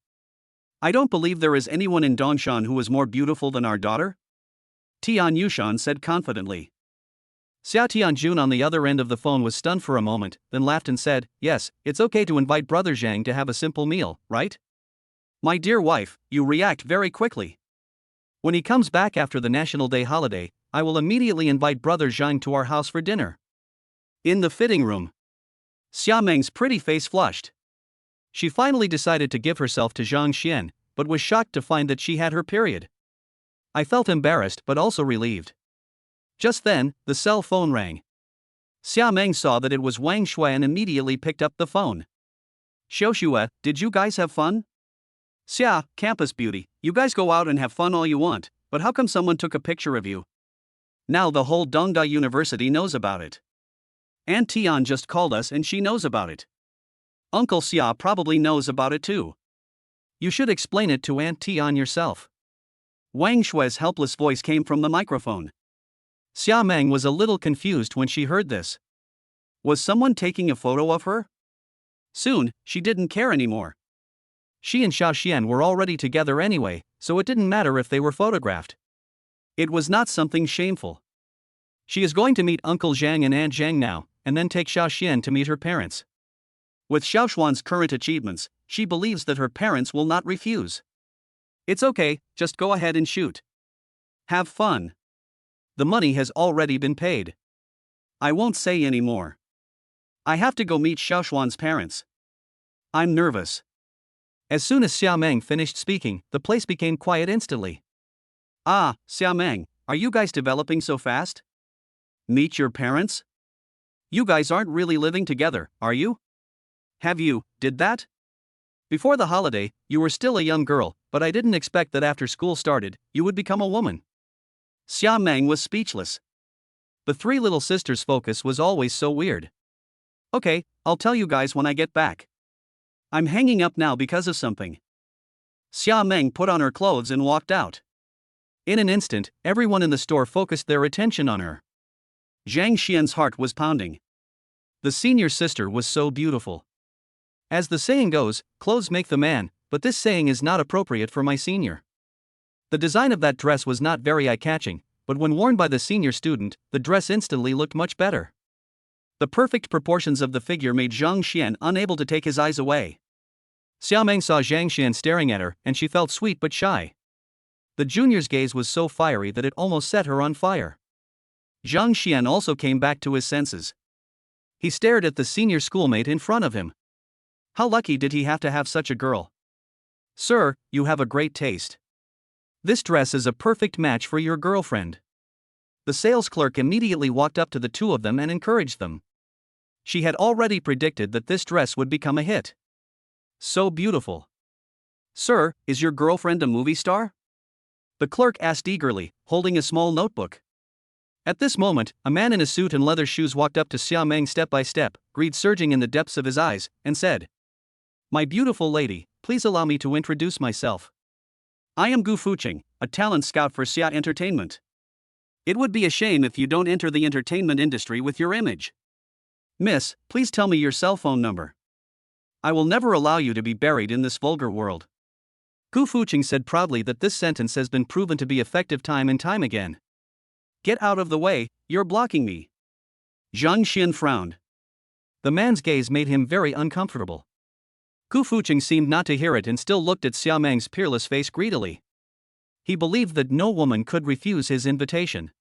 I don't believe there is anyone in Dongshan who is more beautiful than our daughter. Tian Yushan said confidently. Xia Tianjun on the other end of the phone was stunned for a moment, then laughed and said, yes, it's okay to invite brother Zhang to have a simple meal, right? My dear wife, you react very quickly. When he comes back after the National Day holiday, I will immediately invite brother Zhang to our house for dinner. In the fitting room. Xia Meng's pretty face flushed. She finally decided to give herself to Zhang Xian, but was shocked to find that she had her period. I felt embarrassed but also relieved. Just then, the cell phone rang. Xia Meng saw that it was Wang Shui and immediately picked up the phone. Xiaoxue, did you guys have fun? Xia, campus beauty, you guys go out and have fun all you want, but how come someone took a picture of you? Now the whole Dongda University knows about it. Aunt Tian just called us and she knows about it. Uncle Xia probably knows about it too. You should explain it to Aunt Tian yourself. Wang Shui's helpless voice came from the microphone. Xia Meng was a little confused when she heard this. Was someone taking a photo of her? Soon, she didn't care anymore. She and Xiao Xian were already together anyway, so it didn't matter if they were photographed. It was not something shameful. She is going to meet Uncle Zhang and Aunt Zhang now, and then take Xiao Xian to meet her parents. With Xiao Xuan's current achievements, she believes that her parents will not refuse. It's okay, just go ahead and shoot. Have fun. The money has already been paid. I won't say any more. I have to go meet Xiao Xuan's parents. I'm nervous. As soon as Xia Meng finished speaking, the place became quiet instantly. Ah, Xia Meng, are you guys developing so fast? Meet your parents? You guys aren't really living together, are you? Did that? Before the holiday, you were still a young girl, but I didn't expect that after school started, you would become a woman. Xia Meng was speechless. The three little sisters' focus was always so weird. Okay, I'll tell you guys when I get back. I'm hanging up now because of something. Xia Meng put on her clothes and walked out. In an instant, everyone in the store focused their attention on her. Zhang Xian's heart was pounding. The senior sister was so beautiful. As the saying goes, clothes make the man, but this saying is not appropriate for my senior. The design of that dress was not very eye-catching, but when worn by the senior student, the dress instantly looked much better. The perfect proportions of the figure made Zhang Xian unable to take his eyes away. Xia Meng saw Zhang Xian staring at her, and she felt sweet but shy. The junior's gaze was so fiery that it almost set her on fire. Zhang Xian also came back to his senses. He stared at the senior schoolmate in front of him. How lucky did he have to have such a girl? Sir, you have a great taste. This dress is a perfect match for your girlfriend. The sales clerk immediately walked up to the two of them and encouraged them. She had already predicted that this dress would become a hit. So beautiful. Sir, is your girlfriend a movie star? The clerk asked eagerly, holding a small notebook. At this moment, a man in a suit and leather shoes walked up to Xia Meng step by step, greed surging in the depths of his eyes, and said, My beautiful lady, please allow me to introduce myself. I am Gu Fuqing, a talent scout for Xia Entertainment. It would be a shame if you don't enter the entertainment industry with your image. Miss, please tell me your cell phone number. I will never allow you to be buried in this vulgar world. Gu Fuqing said proudly that this sentence has been proven to be effective time and time again. Get out of the way, you're blocking me. Zhang Xian frowned. The man's gaze made him very uncomfortable. Gu Fuqing seemed not to hear it and still looked at Xia Meng's peerless face greedily. He believed that no woman could refuse his invitation.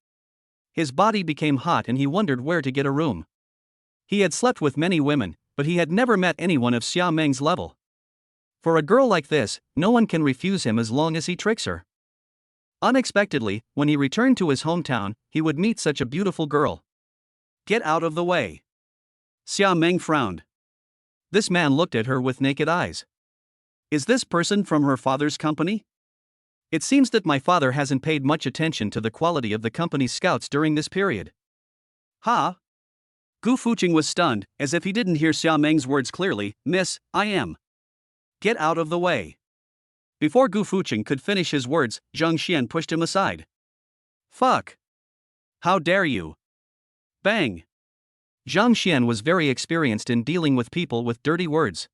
His body became hot and he wondered where to get a room. He had slept with many women, but he had never met anyone of Xia Meng's level. For a girl like this, no one can refuse him as long as he tricks her. Unexpectedly, when he returned to his hometown, he would meet such a beautiful girl. Get out of the way. Xia Meng frowned. This man looked at her with naked eyes. Is this person from her father's company? It seems that my father hasn't paid much attention to the quality of the company's scouts during this period. Ha! Gu Fuqing was stunned, as if he didn't hear Xia Meng's words clearly. Miss, I am. Get out of the way. Before Gu Fuqing could finish his words, Zhang Xian pushed him aside. Fuck! How dare you! Bang! Zhang Xian was very experienced in dealing with people with dirty words.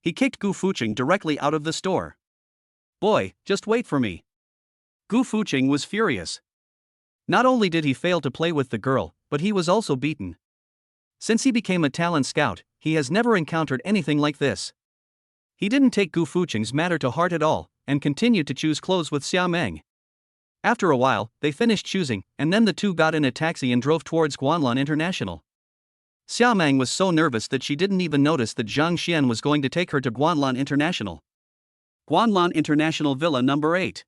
He kicked Gu Fuqing directly out of the store. Boy, just wait for me. Gu Fuqing was furious. Not only did he fail to play with the girl, but he was also beaten. Since he became a talent scout, he has never encountered anything like this. He didn't take Gu Fuqing's matter to heart at all, and continued to choose clothes with Xia Meng. After a while, they finished choosing, and then the two got in a taxi and drove towards Guanlan International. Xia Meng was so nervous that she didn't even notice that Zhang Xian was going to take her to Guanlan International. Guanlan International Villa number 8.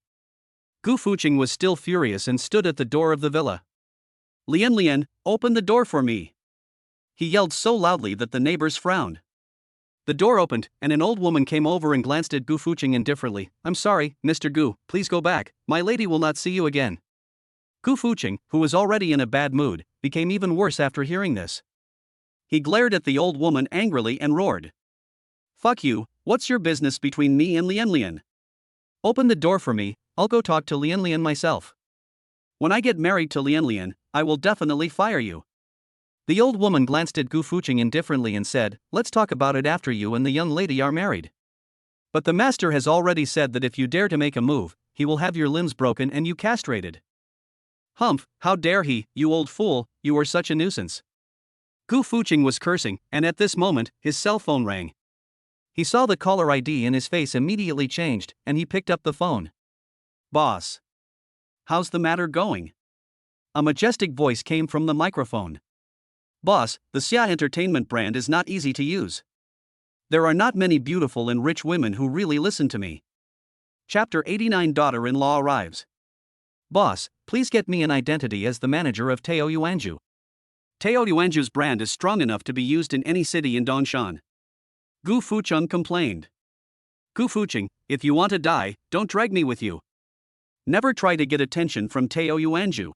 Gu Fuqing was still furious and stood at the door of the villa. Lynn, open the door for me. He yelled so loudly that the neighbors frowned. The door opened, and an old woman came over and glanced at Gu Fuqing indifferently. I'm sorry, Mr. Gu, please go back, my lady will not see you again. Gu Fuqing, who was already in a bad mood, became even worse after hearing this. He glared at the old woman angrily and roared. Fuck you, what's your business between me and Lynn? Open the door for me, I'll go talk to Lynn myself. When I get married to Lynn, I will definitely fire you. The old woman glanced at Gu Fuching indifferently and said, let's talk about it after you and the young lady are married. But the master has already said that if you dare to make a move, he will have your limbs broken and you castrated. Humph, how dare he, you old fool, you are such a nuisance. Gu Fuching was cursing, and at this moment, his cell phone rang. He saw the caller ID and his face immediately changed, and he picked up the phone. Boss. How's the matter going? A majestic voice came from the microphone. Boss, the Xia Entertainment brand is not easy to use. There are not many beautiful and rich women who really listen to me. Chapter 89 Daughter-in-law arrives. Boss, please get me an identity as the manager of Teo Yuanju. Teo Yuanju's brand is strong enough to be used in any city in Dongshan. Gu Fucheng complained. Gu Fucheng, if you want to die, don't drag me with you. Never try to get attention from Teo Yuanju.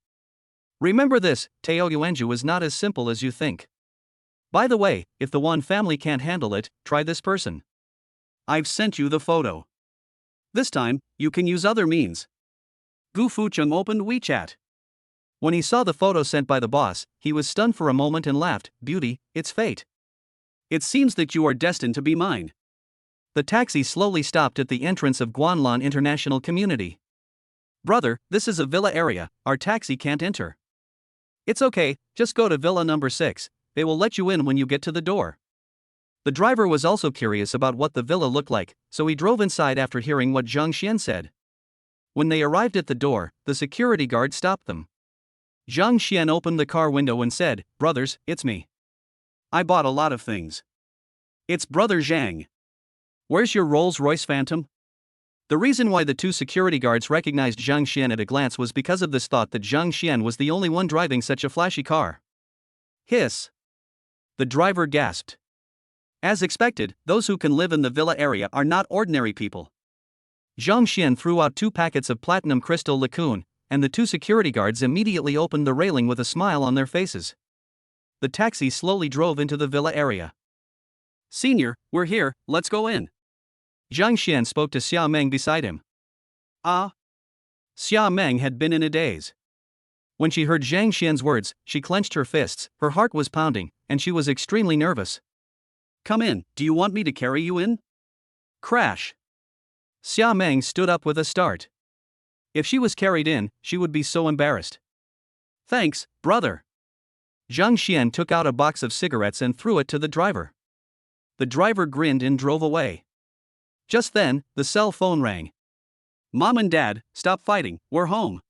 Remember this, Teo Yuanju is not as simple as you think. By the way, if the Wan family can't handle it, try this person. I've sent you the photo. This time, you can use other means. Gu Fucheng opened WeChat. When he saw the photo sent by the boss, he was stunned for a moment and laughed, Beauty, it's fate. It seems that you are destined to be mine. The taxi slowly stopped at the entrance of Guanlan International Community. Brother, this is a villa area, our taxi can't enter. It's okay, just go to villa number 6, they will let you in when you get to the door. The driver was also curious about what the villa looked like, so he drove inside after hearing what Zhang Xian said. When they arrived at the door, the security guard stopped them. Zhang Xian opened the car window and said, Brothers, it's me. I bought a lot of things. It's Brother Zhang. Where's your Rolls-Royce Phantom? The reason why the two security guards recognized Zhang Xian at a glance was because of this thought that Zhang Xian was the only one driving such a flashy car. Hiss. The driver gasped. As expected, those who can live in the villa area are not ordinary people. Zhang Xian threw out 2 packets of platinum crystal lacune, and the 2 security guards immediately opened the railing with a smile on their faces. The taxi slowly drove into the villa area. Senior, we're here, let's go in. Zhang Xian spoke to Xia Meng beside him. Ah. Xia Meng had been in a daze. When she heard Zhang Xian's words, she clenched her fists, her heart was pounding, and she was extremely nervous. Come in, do you want me to carry you in? Crash. Xia Meng stood up with a start. If she was carried in, she would be so embarrassed. Thanks, brother. Zhang Xian took out a box of cigarettes and threw it to the driver. The driver grinned and drove away. Just then, the cell phone rang. Mom and Dad, stop fighting, we're home.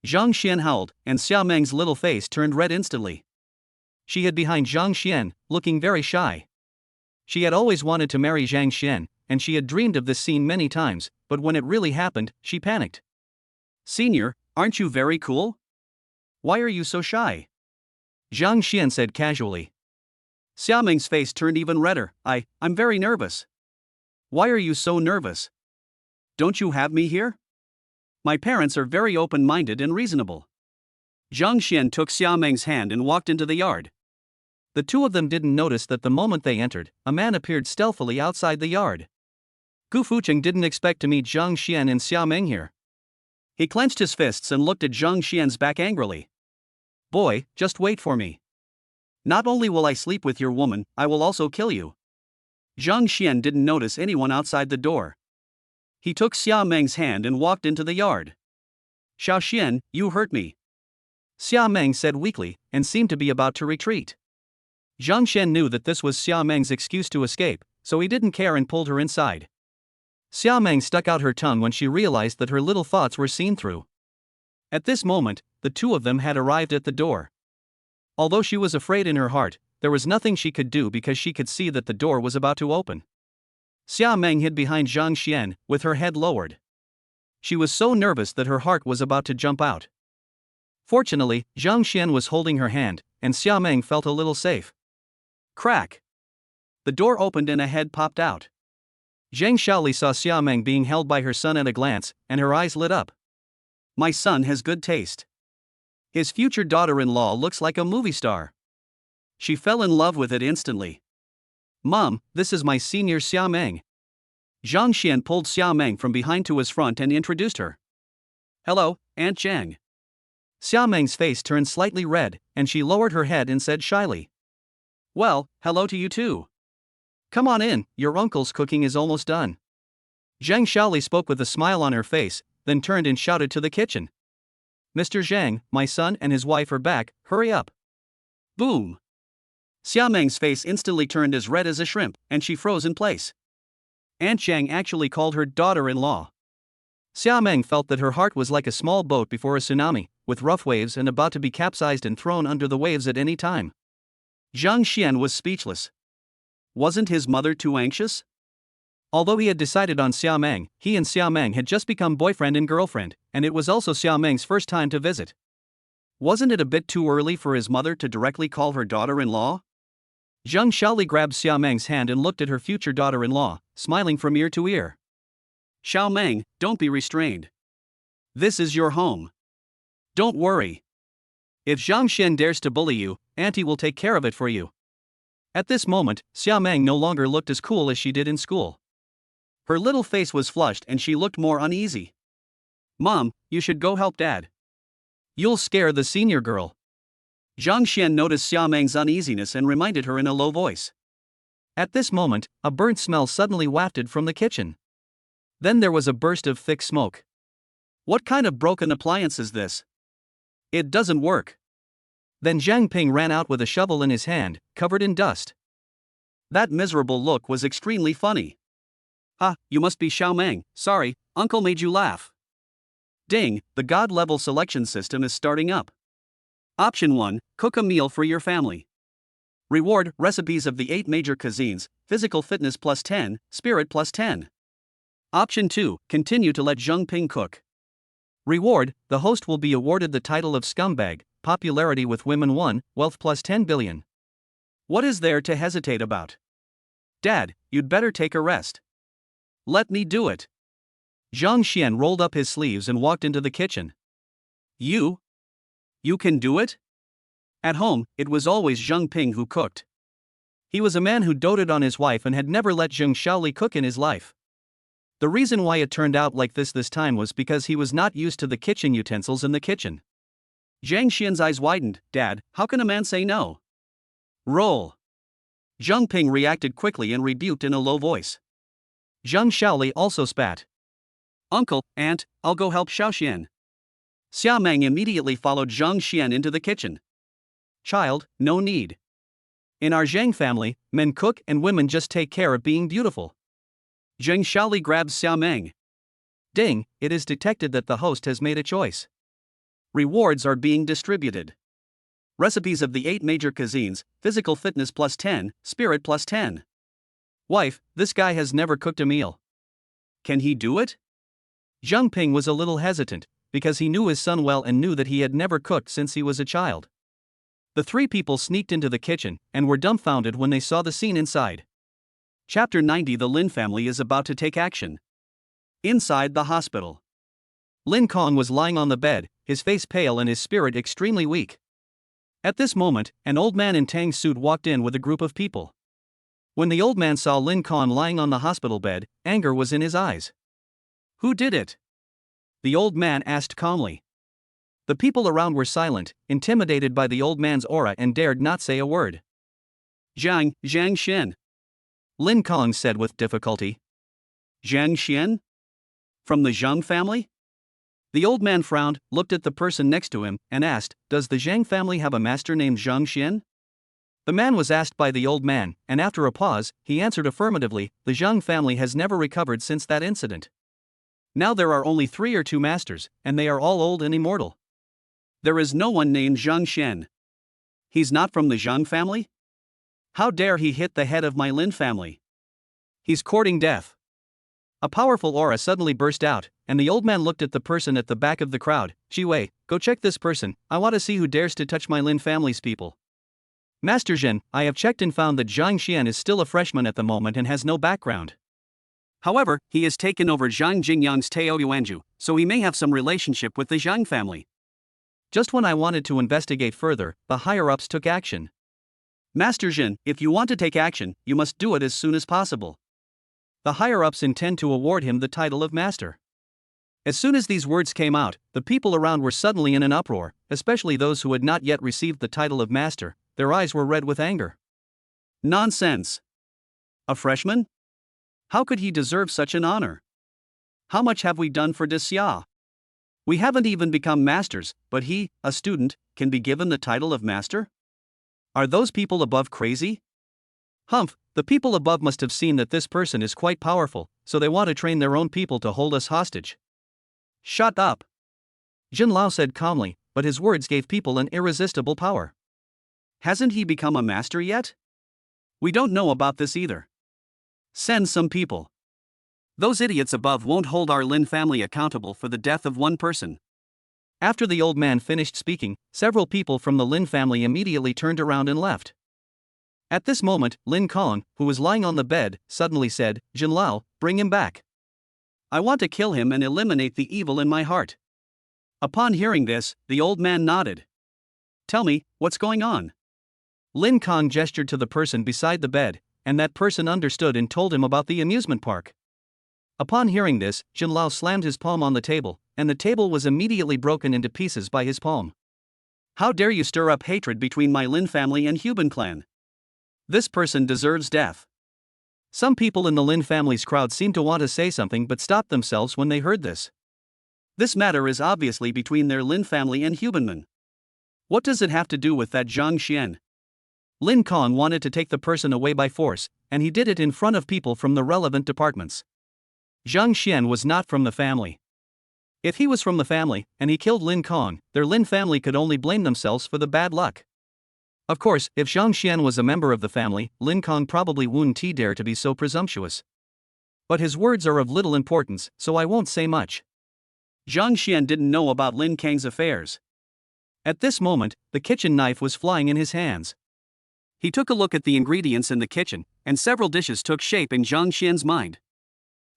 Zhang Xian howled, and Xia Meng's little face turned red instantly. She hid behind Zhang Xian, looking very shy. She had always wanted to marry Zhang Xian, and she had dreamed of this scene many times, but when it really happened, she panicked. Senior, aren't you very cool? Why are you so shy? Zhang Xian said casually. Xia Meng's face turned even redder. I'm very nervous. Why are you so nervous? Don't you have me here? My parents are very open-minded and reasonable. Zhang Xian took Xia Meng's hand and walked into the yard. The two of them didn't notice that the moment they entered, a man appeared stealthily outside the yard. Gu Fucheng didn't expect to meet Zhang Xian and Xia Meng here. He clenched his fists and looked at Zhang Xian's back angrily. Boy, just wait for me. Not only will I sleep with your woman, I will also kill you. Zhang Xian didn't notice anyone outside the door. He took Xia Meng's hand and walked into the yard. Xiao Xian, you hurt me. Xia Meng said weakly, and seemed to be about to retreat. Zhang Xian knew that this was Xia Meng's excuse to escape, so he didn't care and pulled her inside. Xia Meng stuck out her tongue when she realized that her little thoughts were seen through. At this moment, the two of them had arrived at the door. Although she was afraid in her heart, there was nothing she could do because she could see that the door was about to open. Xia Meng hid behind Zhang Xian, with her head lowered. She was so nervous that her heart was about to jump out. Fortunately, Zhang Xian was holding her hand, and Xia Meng felt a little safe. Crack! The door opened and a head popped out. Zhang Xiaoli saw Xia Meng being held by her son at a glance, and her eyes lit up. My son has good taste. His future daughter-in-law looks like a movie star. She fell in love with it instantly. Mom, this is my senior Xia Meng. Zhang Xian pulled Xia Meng from behind to his front and introduced her. Hello, Aunt Zhang. Xiao Meng's face turned slightly red, and she lowered her head and said shyly, "Well, hello to you too. Come on in, your uncle's cooking is almost done." Zhang Xiaoli spoke with a smile on her face, then turned and shouted to the kitchen. "Mr. Zhang, my son and his wife are back, hurry up." Boom! Xiao Meng's face instantly turned as red as a shrimp, and she froze in place. Aunt Zhang actually called her daughter-in-law. Xiao Meng felt that her heart was like a small boat before a tsunami, with rough waves and about to be capsized and thrown under the waves at any time. Zhang Xian was speechless. Wasn't his mother too anxious? Although he had decided on Xiao Meng, he and Xiao Meng had just become boyfriend and girlfriend, and it was also Xiao Meng's first time to visit. Wasn't it a bit too early for his mother to directly call her daughter-in-law? Zhang Xiaoli grabbed Xiao Meng's hand and looked at her future daughter-in-law, smiling from ear to ear. "Xiao Meng, don't be restrained. This is your home. Don't worry. If Zhang Xian dares to bully you, Auntie will take care of it for you." At this moment, Xiao Meng no longer looked as cool as she did in school. Her little face was flushed and she looked more uneasy. "Mom, you should go help Dad. You'll scare the senior girl." Zhang Xian noticed Xiao Meng's uneasiness and reminded her in a low voice. At this moment, a burnt smell suddenly wafted from the kitchen. Then there was a burst of thick smoke. "What kind of broken appliance is this? It doesn't work." Then Zhang Ping ran out with a shovel in his hand, covered in dust. That miserable look was extremely funny. "Ah, you must be Xiao Meng, sorry, Uncle made you laugh." Ding, the God-level selection system is starting up. Option 1, cook a meal for your family. Reward, recipes of the 8 major cuisines, physical fitness plus 10, spirit plus 10. Option 2, continue to let Zhang Ping cook. Reward, the host will be awarded the title of scumbag, popularity with women 1, wealth plus 10 billion. What is there to hesitate about? Dad, you'd better take a rest. Let me do it. Zhang Xian rolled up his sleeves and walked into the kitchen. You can do it? At home, it was always Zhang Ping who cooked. He was a man who doted on his wife and had never let Zhang Xiaoli cook in his life. The reason why it turned out like this time was because he was not used to the kitchen utensils in the kitchen. Zhang Xian's eyes widened. "Dad, how can a man say no?" Roll. Zhang Ping reacted quickly and rebuked in a low voice. Zhang Xiaoli also spat. "Uncle, Aunt, I'll go help Xiao Xian." Xiao Meng immediately followed Zhang Xian into the kitchen. "Child, no need. In our Zhang family, men cook and women just take care of being beautiful." Zhang Xiaoli grabbed Xiao Meng. Ding, it is detected that the host has made a choice. Rewards are being distributed. Recipes of the 8 major cuisines, physical fitness plus 10, spirit plus 10. Wife, this guy has never cooked a meal. Can he do it? Zhang Ping was a little hesitant, because he knew his son well and knew that he had never cooked since he was a child. The 3 people sneaked into the kitchen and were dumbfounded when they saw the scene inside. Chapter 90. The Lin family is about to take action. Inside the hospital, Lin Kong was lying on the bed, his face pale and his spirit extremely weak. At this moment, an old man in Tang's suit walked in with a group of people. When the old man saw Lin Kong lying on the hospital bed, anger was in his eyes. "Who did it?" the old man asked calmly. The people around were silent, intimidated by the old man's aura, and dared not say a word. Zhang Xian," Lin Kong said with difficulty. "Zhang Xian? From the Zhang family?" The old man frowned, looked at the person next to him, and asked, "Does the Zhang family have a master named Zhang Xian?" The man was asked by the old man, and after a pause, he answered affirmatively. The Zhang family has never recovered since that incident. Now there are only 3 or 2 masters, and they are all old and immortal. There is no one named Zhang Xian. He's not from the Zhang family? How dare he hit the head of my Lin family? He's courting death. A powerful aura suddenly burst out, and the old man looked at the person at the back of the crowd. "Ji Wei, go check this person, I want to see who dares to touch my Lin family's people." "Master Zhen, I have checked and found that Zhang Xian is still a freshman at the moment and has no background. However, he has taken over Zhang Jingyang's Tao Yuanju, so he may have some relationship with the Zhang family." Just when I wanted to investigate further, the higher-ups took action. "Master Zhen, if you want to take action, you must do it as soon as possible. The higher-ups intend to award him the title of master." As soon as these words came out, the people around were suddenly in an uproar, especially those who had not yet received the title of master. Their eyes were red with anger. Nonsense! A freshman? How could he deserve such an honor? How much have we done for this Xia? We haven't even become masters, but he, a student, can be given the title of master? Are those people above crazy? Humph, the people above must have seen that this person is quite powerful, so they want to train their own people to hold us hostage. Shut up! Jin Lao said calmly, but his words gave people an irresistible power. Hasn't he become a master yet? We don't know about this either. Send some people. Those idiots above won't hold our Lin family accountable for the death of one person. After the old man finished speaking, several people from the Lin family immediately turned around and left. At this moment, Lin Kong, who was lying on the bed, suddenly said, Jin Lao, bring him back. I want to kill him and eliminate the evil in my heart. Upon hearing this, the old man nodded. Tell me, what's going on? Lin Kong gestured to the person beside the bed, and that person understood and told him about the amusement park. Upon hearing this, Jin Lao slammed his palm on the table, and the table was immediately broken into pieces by his palm. How dare you stir up hatred between my Lin family and Huban clan? This person deserves death. Some people in the Lin family's crowd seemed to want to say something but stopped themselves when they heard this. This matter is obviously between their Lin family and Hubanman. What does it have to do with that Zhang Xian? Lin Kong wanted to take the person away by force, and he did it in front of people from the relevant departments. Zhang Xian was not from the family. If he was from the family, and he killed Lin Kong, their Lin family could only blame themselves for the bad luck. Of course, if Zhang Xian was a member of the family, Lin Kong probably wouldn't dare to be so presumptuous. But his words are of little importance, so I won't say much. Zhang Xian didn't know about Lin Kang's affairs. At this moment, the kitchen knife was flying in his hands. He took a look at the ingredients in the kitchen, and several dishes took shape in Zhang Xian's mind.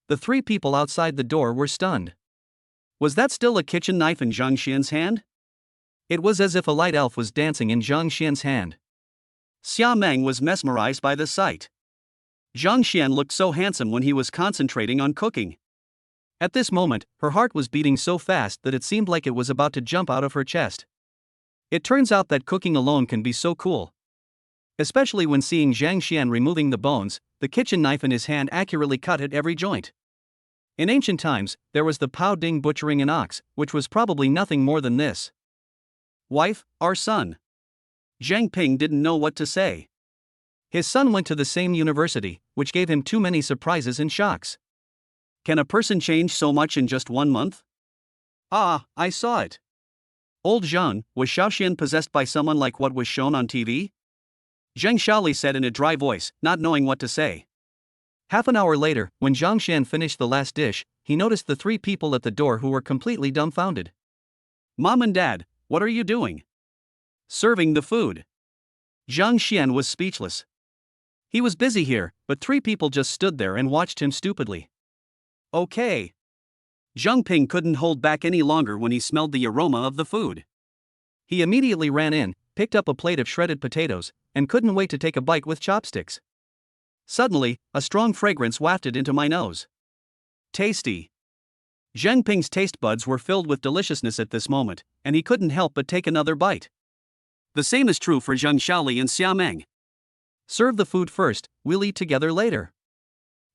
The three people outside the door were stunned. Was that still a kitchen knife in Zhang Xian's hand? It was as if a light elf was dancing in Zhang Xian's hand. Xia Meng was mesmerized by the sight. Zhang Xian looked so handsome when he was concentrating on cooking. At this moment, her heart was beating so fast that it seemed like it was about to jump out of her chest. It turns out that cooking alone can be so cool. Especially when seeing Zhang Xian removing the bones, the kitchen knife in his hand accurately cut at every joint. In ancient times, there was the Pao Ding butchering an ox, which was probably nothing more than this. Wife, our son. Zhang Ping didn't know what to say. His son went to the same university, which gave him too many surprises and shocks. Can a person change so much in just 1 month? Ah, I saw it. Old Zhang, was Xiaoxian possessed by someone like what was shown on TV? Zheng Shaoli said in a dry voice, not knowing what to say. Half an hour later, when Zhang Xian finished the last dish, he noticed the three people at the door who were completely dumbfounded. Mom and Dad, what are you doing? Serving the food. Zhang Xian was speechless. He was busy here, but three people just stood there and watched him stupidly. Okay. Zhang Ping couldn't hold back any longer when he smelled the aroma of the food. He immediately ran in, picked up a plate of shredded potatoes, and couldn't wait to take a bite with chopsticks. Suddenly, a strong fragrance wafted into my nose. Tasty. Zhang Ping's taste buds were filled with deliciousness at this moment, and he couldn't help but take another bite. The same is true for Zheng Shaoli and Xia Meng. Serve the food first, we'll eat together later.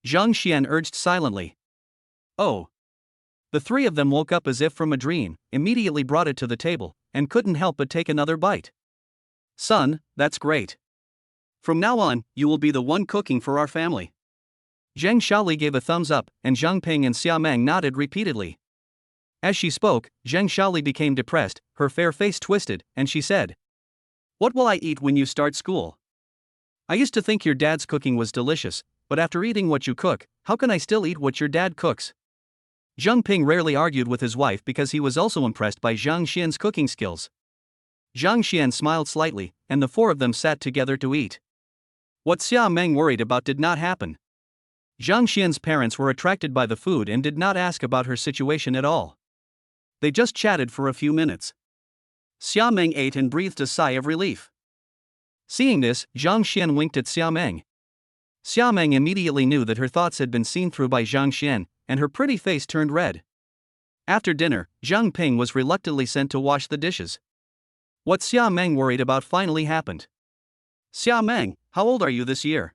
Zhang Xian urged silently. Oh. The three of them woke up as if from a dream, immediately brought it to the table, and couldn't help but take another bite. Son, that's great. From now on, you will be the one cooking for our family. Zheng Shaoli gave a thumbs up, and Zhang Ping and Xia Meng nodded repeatedly. As she spoke, Zheng Shaoli became depressed, her fair face twisted, and she said, What will I eat when you start school? I used to think your dad's cooking was delicious, but after eating what you cook, how can I still eat what your dad cooks? Zhang Ping rarely argued with his wife because he was also impressed by Zhang Xian's cooking skills. Zhang Xian smiled slightly, and the four of them sat together to eat. What Xia Meng worried about did not happen. Zhang Xian's parents were attracted by the food and did not ask about her situation at all. They just chatted for a few minutes. Xia Meng ate and breathed a sigh of relief. Seeing this, Zhang Xian winked at Xia Meng. Xia Meng immediately knew that her thoughts had been seen through by Zhang Xian, and her pretty face turned red. After dinner, Zhang Ping was reluctantly sent to wash the dishes. What Xia Meng worried about finally happened. Xia Meng, how old are you this year?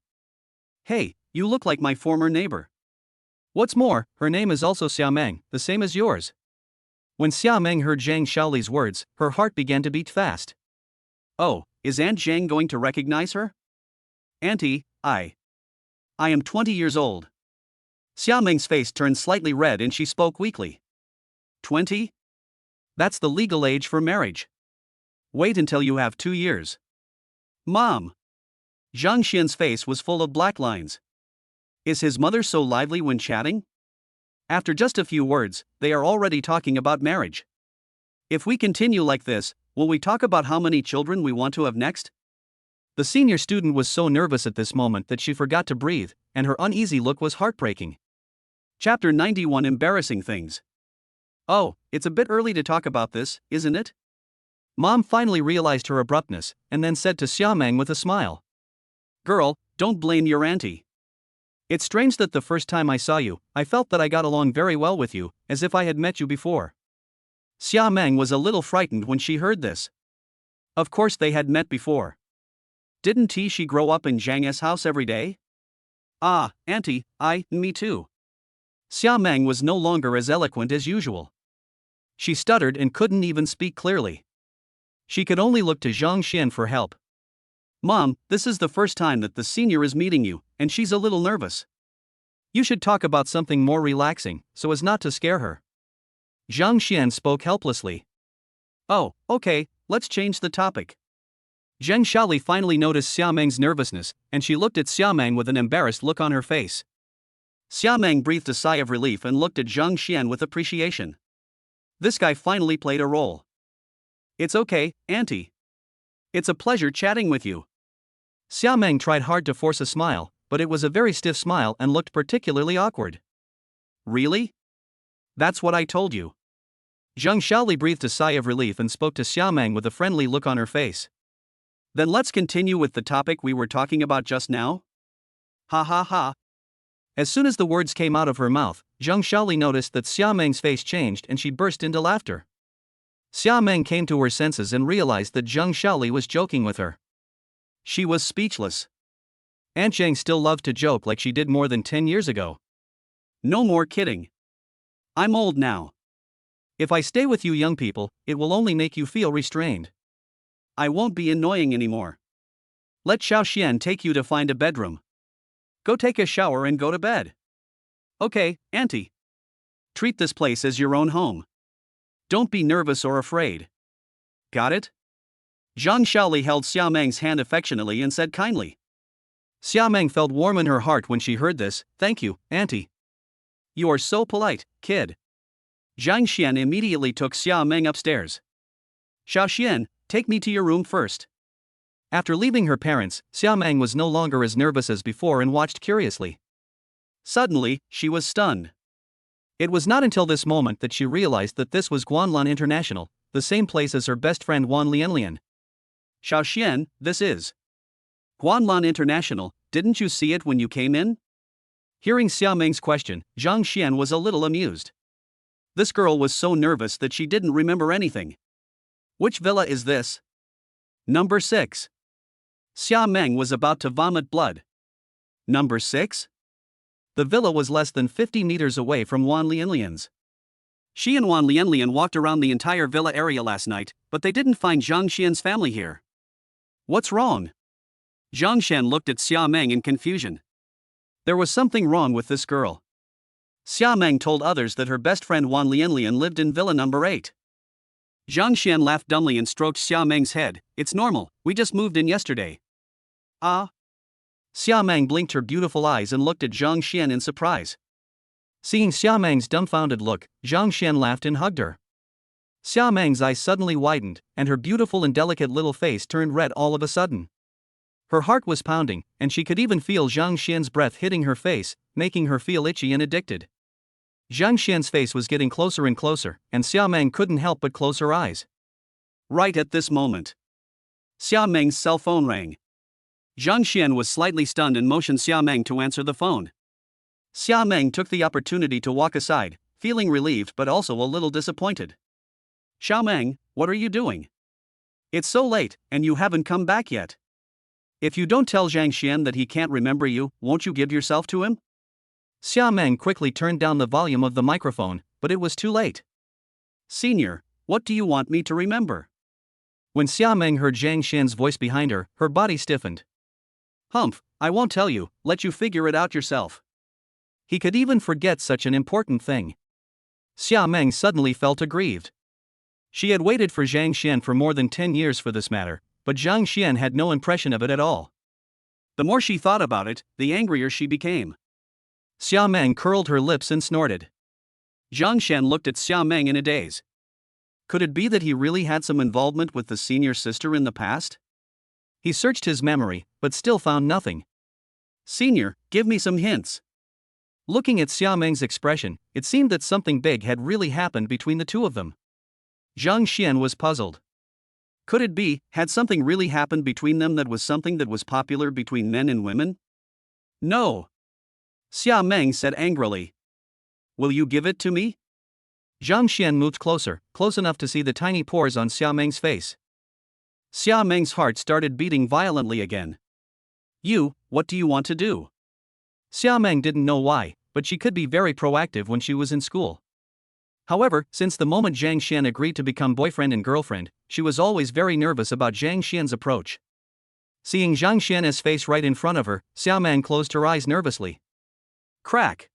Hey, you look like my former neighbor. What's more, her name is also Xia Meng, the same as yours. When Xia Meng heard Zhang Shaoli's words, her heart began to beat fast. Oh, is Aunt Zhang going to recognize her? Auntie, I am 20 years old. Xia Meng's face turned slightly red and she spoke weakly. 20? That's the legal age for marriage. Wait until you have 2 years. Mom! Zhang Xian's face was full of black lines. Is his mother so lively when chatting? After just a few words, they are already talking about marriage. If we continue like this, will we talk about how many children we want to have next? The senior student was so nervous at this moment that she forgot to breathe, and her uneasy look was heartbreaking. Chapter 91 Embarrassing Things. Oh, it's a bit early to talk about this, isn't it? Mom finally realized her abruptness, and then said to Xia Meng with a smile. Girl, don't blame your auntie. It's strange that the first time I saw you, I felt that I got along very well with you, as if I had met you before. Xia Meng was a little frightened when she heard this. Of course they had met before. Didn't she grow up in Zhang's house every day? Ah, auntie, me too. Xia Meng was no longer as eloquent as usual. She stuttered and couldn't even speak clearly. She could only look to Zhang Xian for help. Mom, this is the first time that the senior is meeting you, and she's a little nervous. You should talk about something more relaxing, so as not to scare her. Zhang Xian spoke helplessly. Oh, okay, let's change the topic. Zheng Shaoli finally noticed Xia Meng's nervousness, and she looked at Xia Meng with an embarrassed look on her face. Xia Meng breathed a sigh of relief and looked at Zhang Xian with appreciation. This guy finally played a role. It's okay, auntie. It's a pleasure chatting with you. Xia Meng tried hard to force a smile, but it was a very stiff smile and looked particularly awkward. Really? That's what I told you. Zheng Shaoli breathed a sigh of relief and spoke to Xia Meng with a friendly look on her face. Then let's continue with the topic we were talking about just now. Ha ha ha. As soon as the words came out of her mouth, Zheng Shaoli noticed that Xia Meng's face changed and she burst into laughter. Xia Meng came to her senses and realized that Zheng Shaoli was joking with her. She was speechless. Aunt Zhang still loved to joke like she did more than 10 years ago. No more kidding. I'm old now. If I stay with you young people, it will only make you feel restrained. I won't be annoying anymore. Let Xiao Xian take you to find a bedroom. Go take a shower and go to bed. Okay, auntie. Treat this place as your own home. Don't be nervous or afraid. Got it? Zhang Shaoli held Xia Meng's hand affectionately and said kindly. Xia Meng felt warm in her heart when she heard this. Thank you, auntie. You are so polite, kid. Zhang Xian immediately took Xia Meng upstairs. Xiao Xian, take me to your room first. After leaving her parents, Xia Meng was no longer as nervous as before and watched curiously. Suddenly, she was stunned. It was not until this moment that she realized that this was Guanlan International, the same place as her best friend Wan Lianlian. Xiao Xian, this is Guanlan International, didn't you see it when you came in? Hearing Xia Meng's question, Zhang Xian was a little amused. This girl was so nervous that she didn't remember anything. Which villa is this? Number 6. Xia Meng was about to vomit blood. Number 6? The villa was less than 50 meters away from Wan Lianlian's. She and Wan Lianlian walked around the entire villa area last night, but they didn't find Zhang Xian's family here. What's wrong? Zhang Xian looked at Xia Meng in confusion. There was something wrong with this girl. Xia Meng told others that her best friend Wan Lianlian lived in villa number 8. Zhang Xian laughed dumbly and stroked Xia Meng's head. It's normal, we just moved in yesterday. Ah? Xia Meng blinked her beautiful eyes and looked at Zhang Xian in surprise. Seeing Xia Meng's dumbfounded look, Zhang Xian laughed and hugged her. Xia Meng's eyes suddenly widened, and her beautiful and delicate little face turned red all of a sudden. Her heart was pounding, and she could even feel Zhang Xian's breath hitting her face, making her feel itchy and addicted. Zhang Xian's face was getting closer and closer, and Xia Meng couldn't help but close her eyes. Right at this moment, Xia Meng's cell phone rang. Zhang Xian was slightly stunned and motioned Xia Meng to answer the phone. Xia Meng took the opportunity to walk aside, feeling relieved but also a little disappointed. Xiaomeng, what are you doing? It's so late, and you haven't come back yet. If you don't tell Zhang Xian that he can't remember you, won't you give yourself to him? Xiaomeng quickly turned down the volume of the microphone, but it was too late. Senior, what do you want me to remember? When Xiaomeng heard Zhang Xian's voice behind her, her body stiffened. Humph, I won't tell you, let you figure it out yourself. He could even forget such an important thing. Xiaomeng suddenly felt aggrieved. She had waited for Zhang Xian for more than 10 years for this matter, but Zhang Xian had no impression of it at all. The more she thought about it, the angrier she became. Xiaomeng curled her lips and snorted. Zhang Xian looked at Xiaomeng in a daze. Could it be that he really had some involvement with the senior sister in the past? He searched his memory, but still found nothing. Senior, give me some hints. Looking at Xiaomeng's expression, it seemed that something big had really happened between the two of them. Zhang Xian was puzzled. Could it be, had something really happened between them that was something that was popular between men and women? No. Xiaomeng said angrily. Will you give it to me? Zhang Xian moved closer, close enough to see the tiny pores on Xiaomeng's face. Xiaomeng's heart started beating violently again. What do you want to do? Xiaomeng didn't know why, but she could be very proactive when she was in school. However, since the moment Zhang Xian agreed to become boyfriend and girlfriend, she was always very nervous about Zhang Xian's approach. Seeing Zhang Xian's face right in front of her, Xiaomeng closed her eyes nervously. Crack!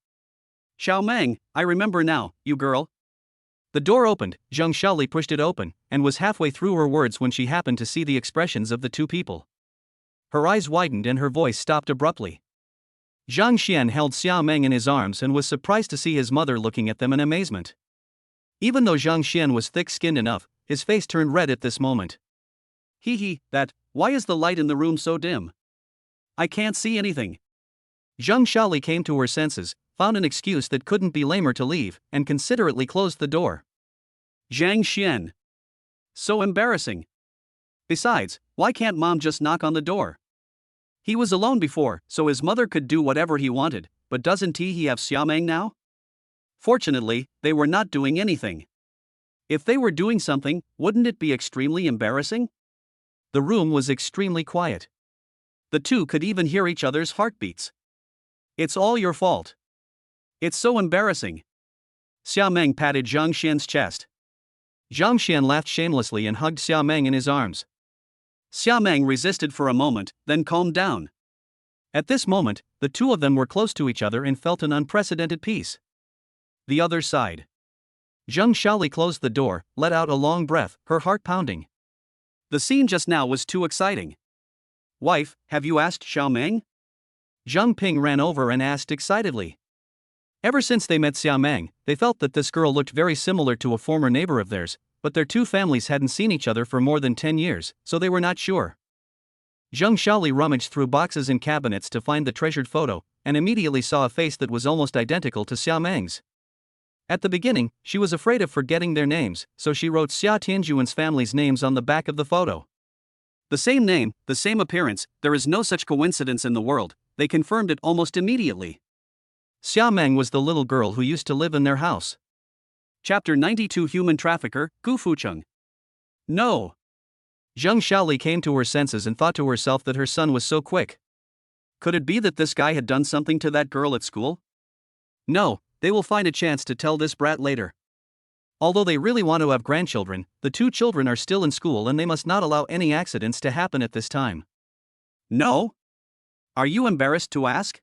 Xiaomeng, I remember now, you girl. The door opened, Zhang Xiaoli pushed it open, and was halfway through her words when she happened to see the expressions of the two people. Her eyes widened and her voice stopped abruptly. Zhang Xian held Xiaomeng in his arms and was surprised to see his mother looking at them in amazement. Even though Zhang Xian was thick-skinned enough, his face turned red at this moment. Why is the light in the room so dim? I can't see anything. Zhang Xiaoli came to her senses, found an excuse that couldn't be lamer to leave, and considerately closed the door. Zhang Xian. So embarrassing. Besides, why can't mom just knock on the door? He was alone before, so his mother could do whatever he wanted, but doesn't he have Xiaomeng now? Fortunately, they were not doing anything. If they were doing something, wouldn't it be extremely embarrassing? The room was extremely quiet. The two could even hear each other's heartbeats. It's all your fault. It's so embarrassing. Xiaomeng patted Zhang Xian's chest. Zhang Xian laughed shamelessly and hugged Xiaomeng in his arms. Xiaomeng resisted for a moment, then calmed down. At this moment, the two of them were close to each other and felt an unprecedented peace. The other side. Zhang Xiaoli closed the door, let out a long breath, her heart pounding. The scene just now was too exciting. Wife, have you asked Xiaomeng? Zhang Ping ran over and asked excitedly. Ever since they met Xiaomeng, they felt that this girl looked very similar to a former neighbor of theirs, but their two families hadn't seen each other for more than 10 years, so they were not sure. Zhang Xiaoli rummaged through boxes and cabinets to find the treasured photo, and immediately saw a face that was almost identical to Xiaomeng's. At the beginning, she was afraid of forgetting their names, so she wrote Xia Tianjuan's family's names on the back of the photo. The same name, the same appearance, there is no such coincidence in the world, they confirmed it almost immediately. Xiaomeng was the little girl who used to live in their house. Chapter 92 Human Trafficker, Gu Fucheng. No. Zhang Xiaoli came to her senses and thought to herself that her son was so quick. Could it be that this guy had done something to that girl at school? No, they will find a chance to tell this brat later. Although they really want to have grandchildren, the two children are still in school and they must not allow any accidents to happen at this time. No? Are you embarrassed to ask?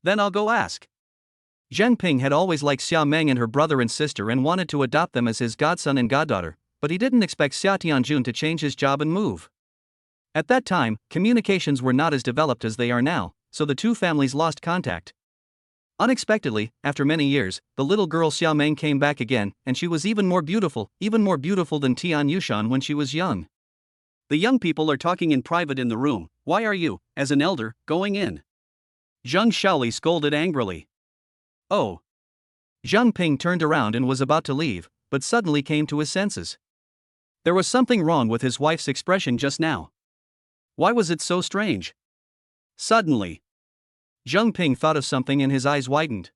Then I'll go ask. Zhang Ping had always liked Xiaomeng and her brother and sister and wanted to adopt them as his godson and goddaughter, but he didn't expect Xia Tianjun to change his job and move. At that time, communications were not as developed as they are now, so the two families lost contact. Unexpectedly, after many years, the little girl Xiaomeng came back again, and she was even more beautiful than Tian Yushan when she was young. The young people are talking in private in the room, why are you, as an elder, going in? Zhang Xiaoli scolded angrily. Oh. Zhang Ping turned around and was about to leave, but suddenly came to his senses. There was something wrong with his wife's expression just now. Why was it so strange? Suddenly, Zhang Ping thought of something and his eyes widened.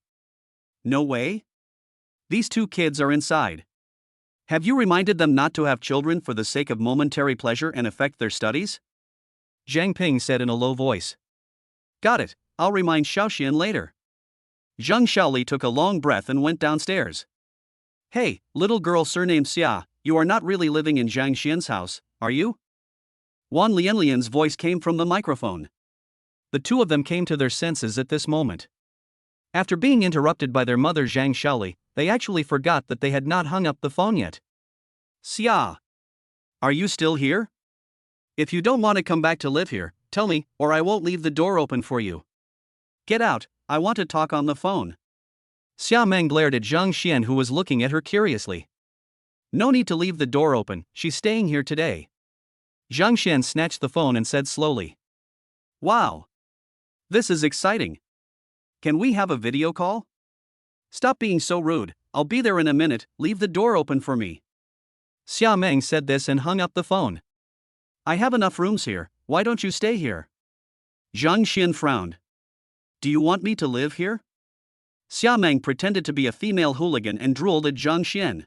No way? These two kids are inside. Have you reminded them not to have children for the sake of momentary pleasure and affect their studies? Zhang Ping said in a low voice. Got it, I'll remind Xiaoxian later. Zhang Xiaoli took a long breath and went downstairs. Hey, little girl surnamed Xia, you are not really living in Zhang Xian's house, are you? Wan Lianlian's voice came from the microphone. The two of them came to their senses at this moment. After being interrupted by their mother Zhang Xiaoli, they actually forgot that they had not hung up the phone yet. Xia! Are you still here? If you don't want to come back to live here, tell me, or I won't leave the door open for you. Get out, I want to talk on the phone. Xia Meng glared at Zhang Xian, who was looking at her curiously. No need to leave the door open, she's staying here today. Zhang Xian snatched the phone and said slowly. Wow! This is exciting. Can we have a video call? Stop being so rude, I'll be there in a minute, leave the door open for me. Xia Meng said this and hung up the phone. I have enough rooms here, why don't you stay here? Zhang Xian frowned. Do you want me to live here? Xia Meng pretended to be a female hooligan and drooled at Zhang Xian.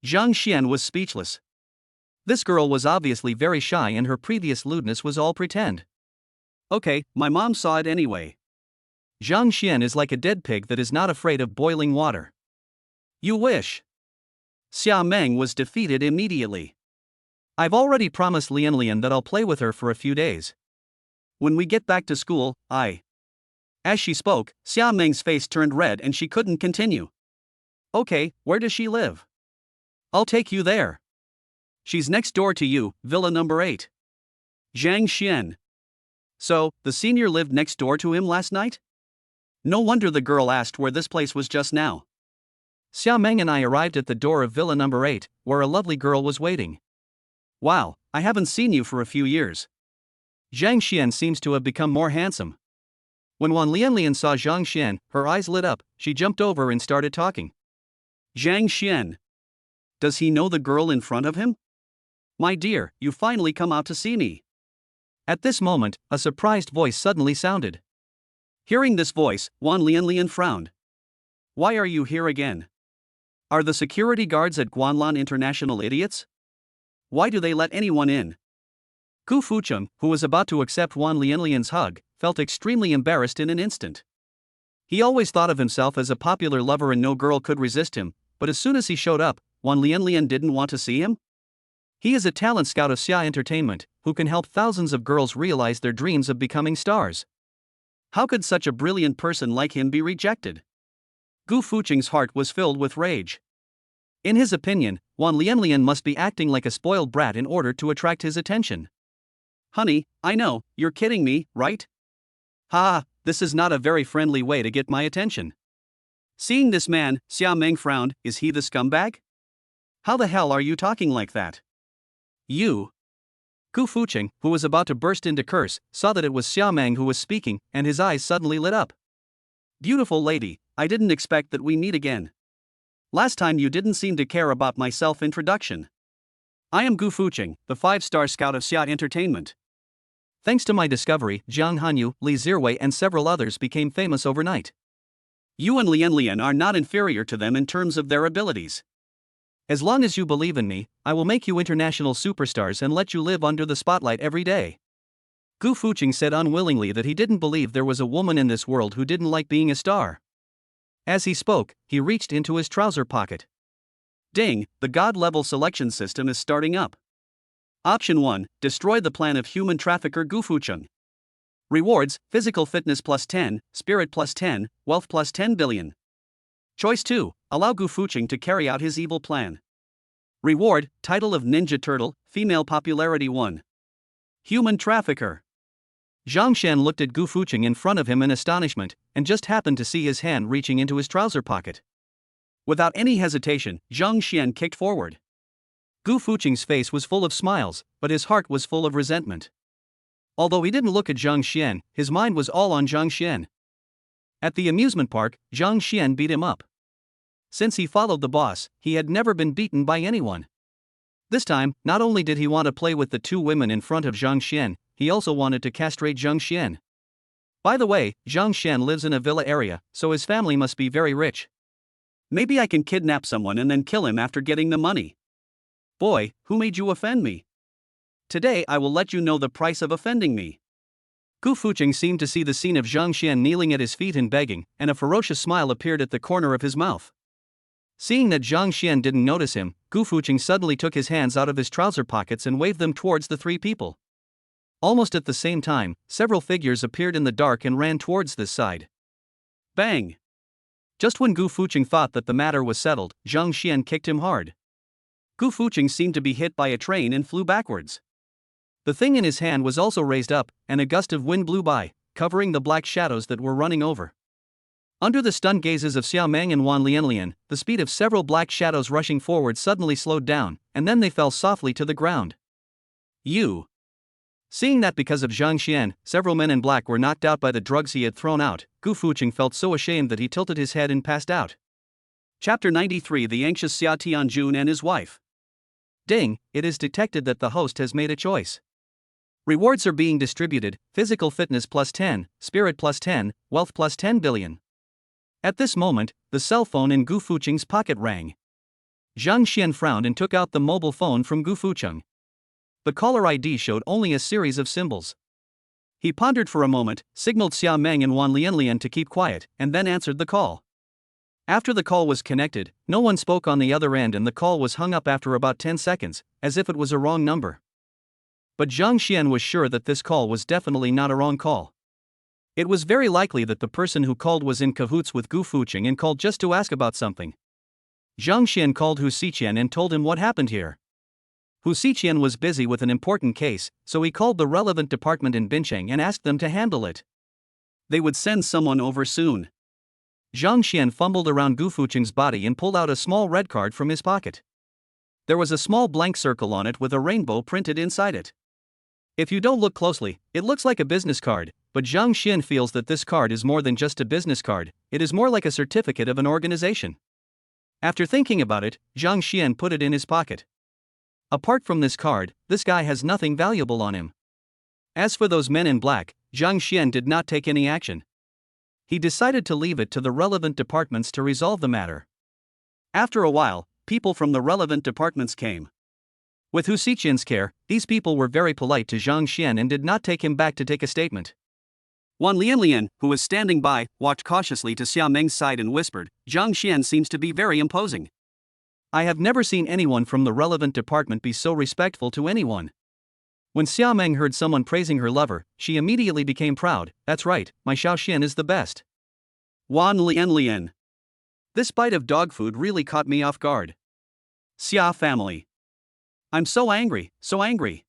Zhang Xian was speechless. This girl was obviously very shy and her previous lewdness was all pretend. Okay, my mom saw it anyway. Zhang Xian is like a dead pig that is not afraid of boiling water. You wish. Xia Meng was defeated immediately. I've already promised Lian that I'll play with her for a few days. When we get back to school, As she spoke, Xia Meng's face turned red and she couldn't continue. Okay, where does she live? I'll take you there. She's next door to you, Villa number 8. Zhang Xian. So, the senior lived next door to him last night? No wonder the girl asked where this place was just now. Xia Meng and I arrived at the door of Villa number 8, where a lovely girl was waiting. Wow, I haven't seen you for a few years. Zhang Xian seems to have become more handsome. When Wan Lianlian saw Zhang Xian, her eyes lit up, she jumped over and started talking. Zhang Xian. Does he know the girl in front of him? My dear, you finally come out to see me. At this moment, a surprised voice suddenly sounded. Hearing this voice, Wan Lianlian frowned. Why are you here again? Are the security guards at Guanlan International idiots? Why do they let anyone in? Gu Fucheng, who was about to accept Wan Lianlian's hug, felt extremely embarrassed in an instant. He always thought of himself as a popular lover and no girl could resist him, but as soon as he showed up, Wan Lianlian didn't want to see him? He is a talent scout of Xia Entertainment, who can help thousands of girls realize their dreams of becoming stars. How could such a brilliant person like him be rejected? Gu Fucheng's heart was filled with rage. In his opinion, Wan Lianlian must be acting like a spoiled brat in order to attract his attention. Honey, I know, you're kidding me, right? Ha, this is not a very friendly way to get my attention. Seeing this man, Xia Meng frowned. Is he the scumbag? How the hell are you talking like that? You. Gu Fucheng, who was about to burst into curse, saw that it was Xia Meng who was speaking, and his eyes suddenly lit up. Beautiful lady, I didn't expect that we meet again. Last time you didn't seem to care about my self-introduction. I am Gu Fucheng, the 5-star scout of Xia Entertainment. Thanks to my discovery, Jiang Hanyu, Li Zirwei and several others became famous overnight. You and Lian are not inferior to them in terms of their abilities. As long as you believe in me, I will make you international superstars and let you live under the spotlight every day. Gu Fucheng said unwillingly that he didn't believe there was a woman in this world who didn't like being a star. As he spoke, he reached into his trouser pocket. Ding, the God-level selection system is starting up. Option 1, destroy the plan of human trafficker Gu Fucheng. Rewards, physical fitness plus 10, spirit plus 10, wealth plus 10 billion. Choice 2, allow Gu Fucheng to carry out his evil plan. Reward, title of Ninja Turtle, female popularity 1. Human trafficker. Zhang Xian looked at Gu Fucheng in front of him in astonishment, and just happened to see his hand reaching into his trouser pocket. Without any hesitation, Zhang Xian kicked forward. Gu Fucheng's face was full of smiles, but his heart was full of resentment. Although he didn't look at Zhang Xian, his mind was all on Zhang Xian. At the amusement park, Zhang Xian beat him up. Since he followed the boss, he had never been beaten by anyone. This time, not only did he want to play with the two women in front of Zhang Xian, he also wanted to castrate Zhang Xian. By the way, Zhang Xian lives in a villa area, so his family must be very rich. Maybe I can kidnap someone and then kill him after getting the money. Boy, who made you offend me? Today I will let you know the price of offending me. Gu Fucheng seemed to see the scene of Zhang Xian kneeling at his feet and begging, and a ferocious smile appeared at the corner of his mouth. Seeing that Zhang Xian didn't notice him, Gu Fucheng suddenly took his hands out of his trouser pockets and waved them towards the three people. Almost at the same time, several figures appeared in the dark and ran towards this side. Bang! Just when Gu Fucheng thought that the matter was settled, Zhang Xian kicked him hard. Gu Fucheng seemed to be hit by a train and flew backwards. The thing in his hand was also raised up, and a gust of wind blew by, covering the black shadows that were running over. Under the stunned gazes of Xiao Meng and Wan Lianlian, the speed of several black shadows rushing forward suddenly slowed down, and then they fell softly to the ground. You! Seeing that because of Zhang Xian, several men in black were knocked out by the drugs he had thrown out, Gu Fucheng felt so ashamed that he tilted his head and passed out. Chapter 93: The Anxious Xia Tianjun and His Wife. Ding, it is detected that the host has made a choice. Rewards are being distributed: physical fitness plus 10, spirit plus 10, wealth plus 10 billion. At this moment, the cell phone in Gu Fucheng's pocket rang. Zhang Xian frowned and took out the mobile phone from Gu Fucheng. The caller ID showed only a series of symbols. He pondered for a moment, signaled Xiao Meng and Wan Lianlian to keep quiet, and then answered the call. After the call was connected, no one spoke on the other end and the call was hung up after about 10 seconds, as if it was a wrong number. But Zhang Xian was sure that this call was definitely not a wrong call. It was very likely that the person who called was in cahoots with Gu Fucheng and called just to ask about something. Zhang Xian called Hu Xiqian and told him what happened here. Hu Xiqian was busy with an important case, so he called the relevant department in Bincheng and asked them to handle it. They would send someone over soon. Zhang Xian fumbled around Gu Fucheng's body and pulled out a small red card from his pocket. There was a small blank circle on it with a rainbow printed inside it. If you don't look closely, it looks like a business card, but Zhang Xian feels that this card is more than just a business card, it is more like a certificate of an organization. After thinking about it, Zhang Xian put it in his pocket. Apart from this card, this guy has nothing valuable on him. As for those men in black, Zhang Xian did not take any action. He decided to leave it to the relevant departments to resolve the matter. After a while, people from the relevant departments came. With Hu Xiqian's care, these people were very polite to Zhang Xian and did not take him back to take a statement. Wan Lianlian, who was standing by, walked cautiously to Xiao Meng's side and whispered, "Zhang Xian seems to be very imposing. I have never seen anyone from the relevant department be so respectful to anyone." When Xiao Meng heard someone praising her lover, she immediately became proud. "That's right, my Xiao Xian is the best." Wan Lianlian. This bite of dog food really caught me off guard. Xia family. I'm so angry, so angry.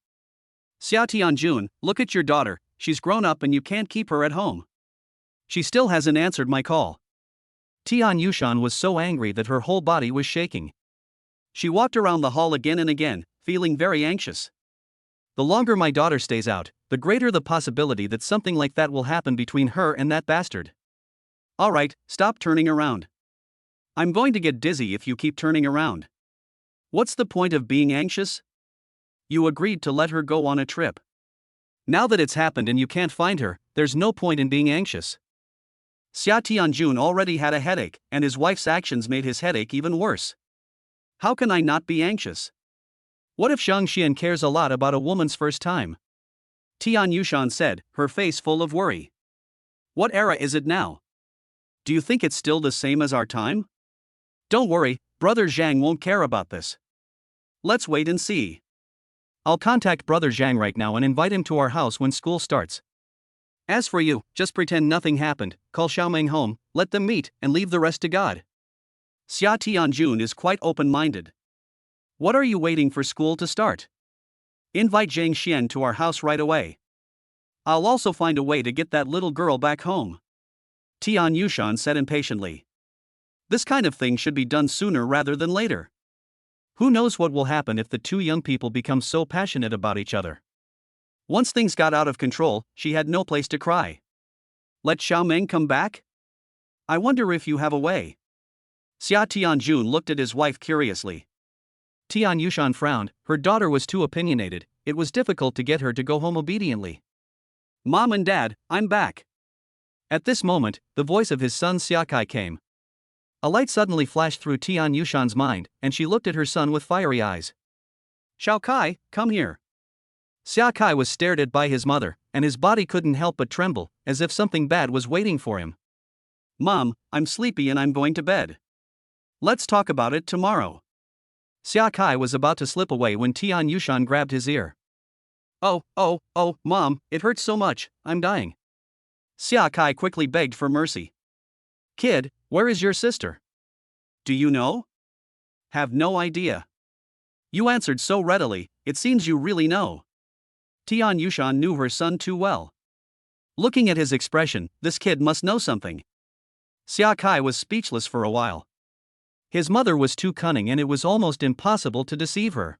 Xia Tianjun, look at your daughter, she's grown up and you can't keep her at home. She still hasn't answered my call. Tian Yushan was so angry that her whole body was shaking. She walked around the hall again and again, feeling very anxious. The longer my daughter stays out, the greater the possibility that something like that will happen between her and that bastard. Alright, stop turning around. I'm going to get dizzy if you keep turning around. What's the point of being anxious? You agreed to let her go on a trip. Now that it's happened and you can't find her, there's no point in being anxious. Xia Tianjun already had a headache, and his wife's actions made his headache even worse. How can I not be anxious? What if Zhang Xian cares a lot about a woman's first time? Tian Yushan said, her face full of worry. What era is it now? Do you think it's still the same as our time? Don't worry, Brother Zhang won't care about this. Let's wait and see. I'll contact Brother Zhang right now and invite him to our house when school starts. As for you, just pretend nothing happened, call Xiaomeng home, let them meet, and leave the rest to God. Xia Tianjun is quite open-minded. What are you waiting for school to start? Invite Zhang Xian to our house right away. I'll also find a way to get that little girl back home. Tian Yushan said impatiently. This kind of thing should be done sooner rather than later. Who knows what will happen if the two young people become so passionate about each other. Once things got out of control, she had no place to cry. Let Xiaomeng come back? I wonder if you have a way. Xia Tianjun looked at his wife curiously. Tian Yushan frowned, her daughter was too opinionated, it was difficult to get her to go home obediently. Mom and Dad, I'm back. At this moment, the voice of his son Xiakai came. A light suddenly flashed through Tian Yushan's mind, and she looked at her son with fiery eyes. Xiao Kai, come here. Xiao Kai was stared at by his mother, and his body couldn't help but tremble, as if something bad was waiting for him. Mom, I'm sleepy and I'm going to bed. Let's talk about it tomorrow. Xiao Kai was about to slip away when Tian Yushan grabbed his ear. Oh, Mom, it hurts so much, I'm dying. Xiao Kai quickly begged for mercy. Kid, where is your sister? Do you know? Have no idea. You answered so readily, it seems you really know. Tian Yushan knew her son too well. Looking at his expression, this kid must know something. Xiao Kai was speechless for a while. His mother was too cunning and it was almost impossible to deceive her.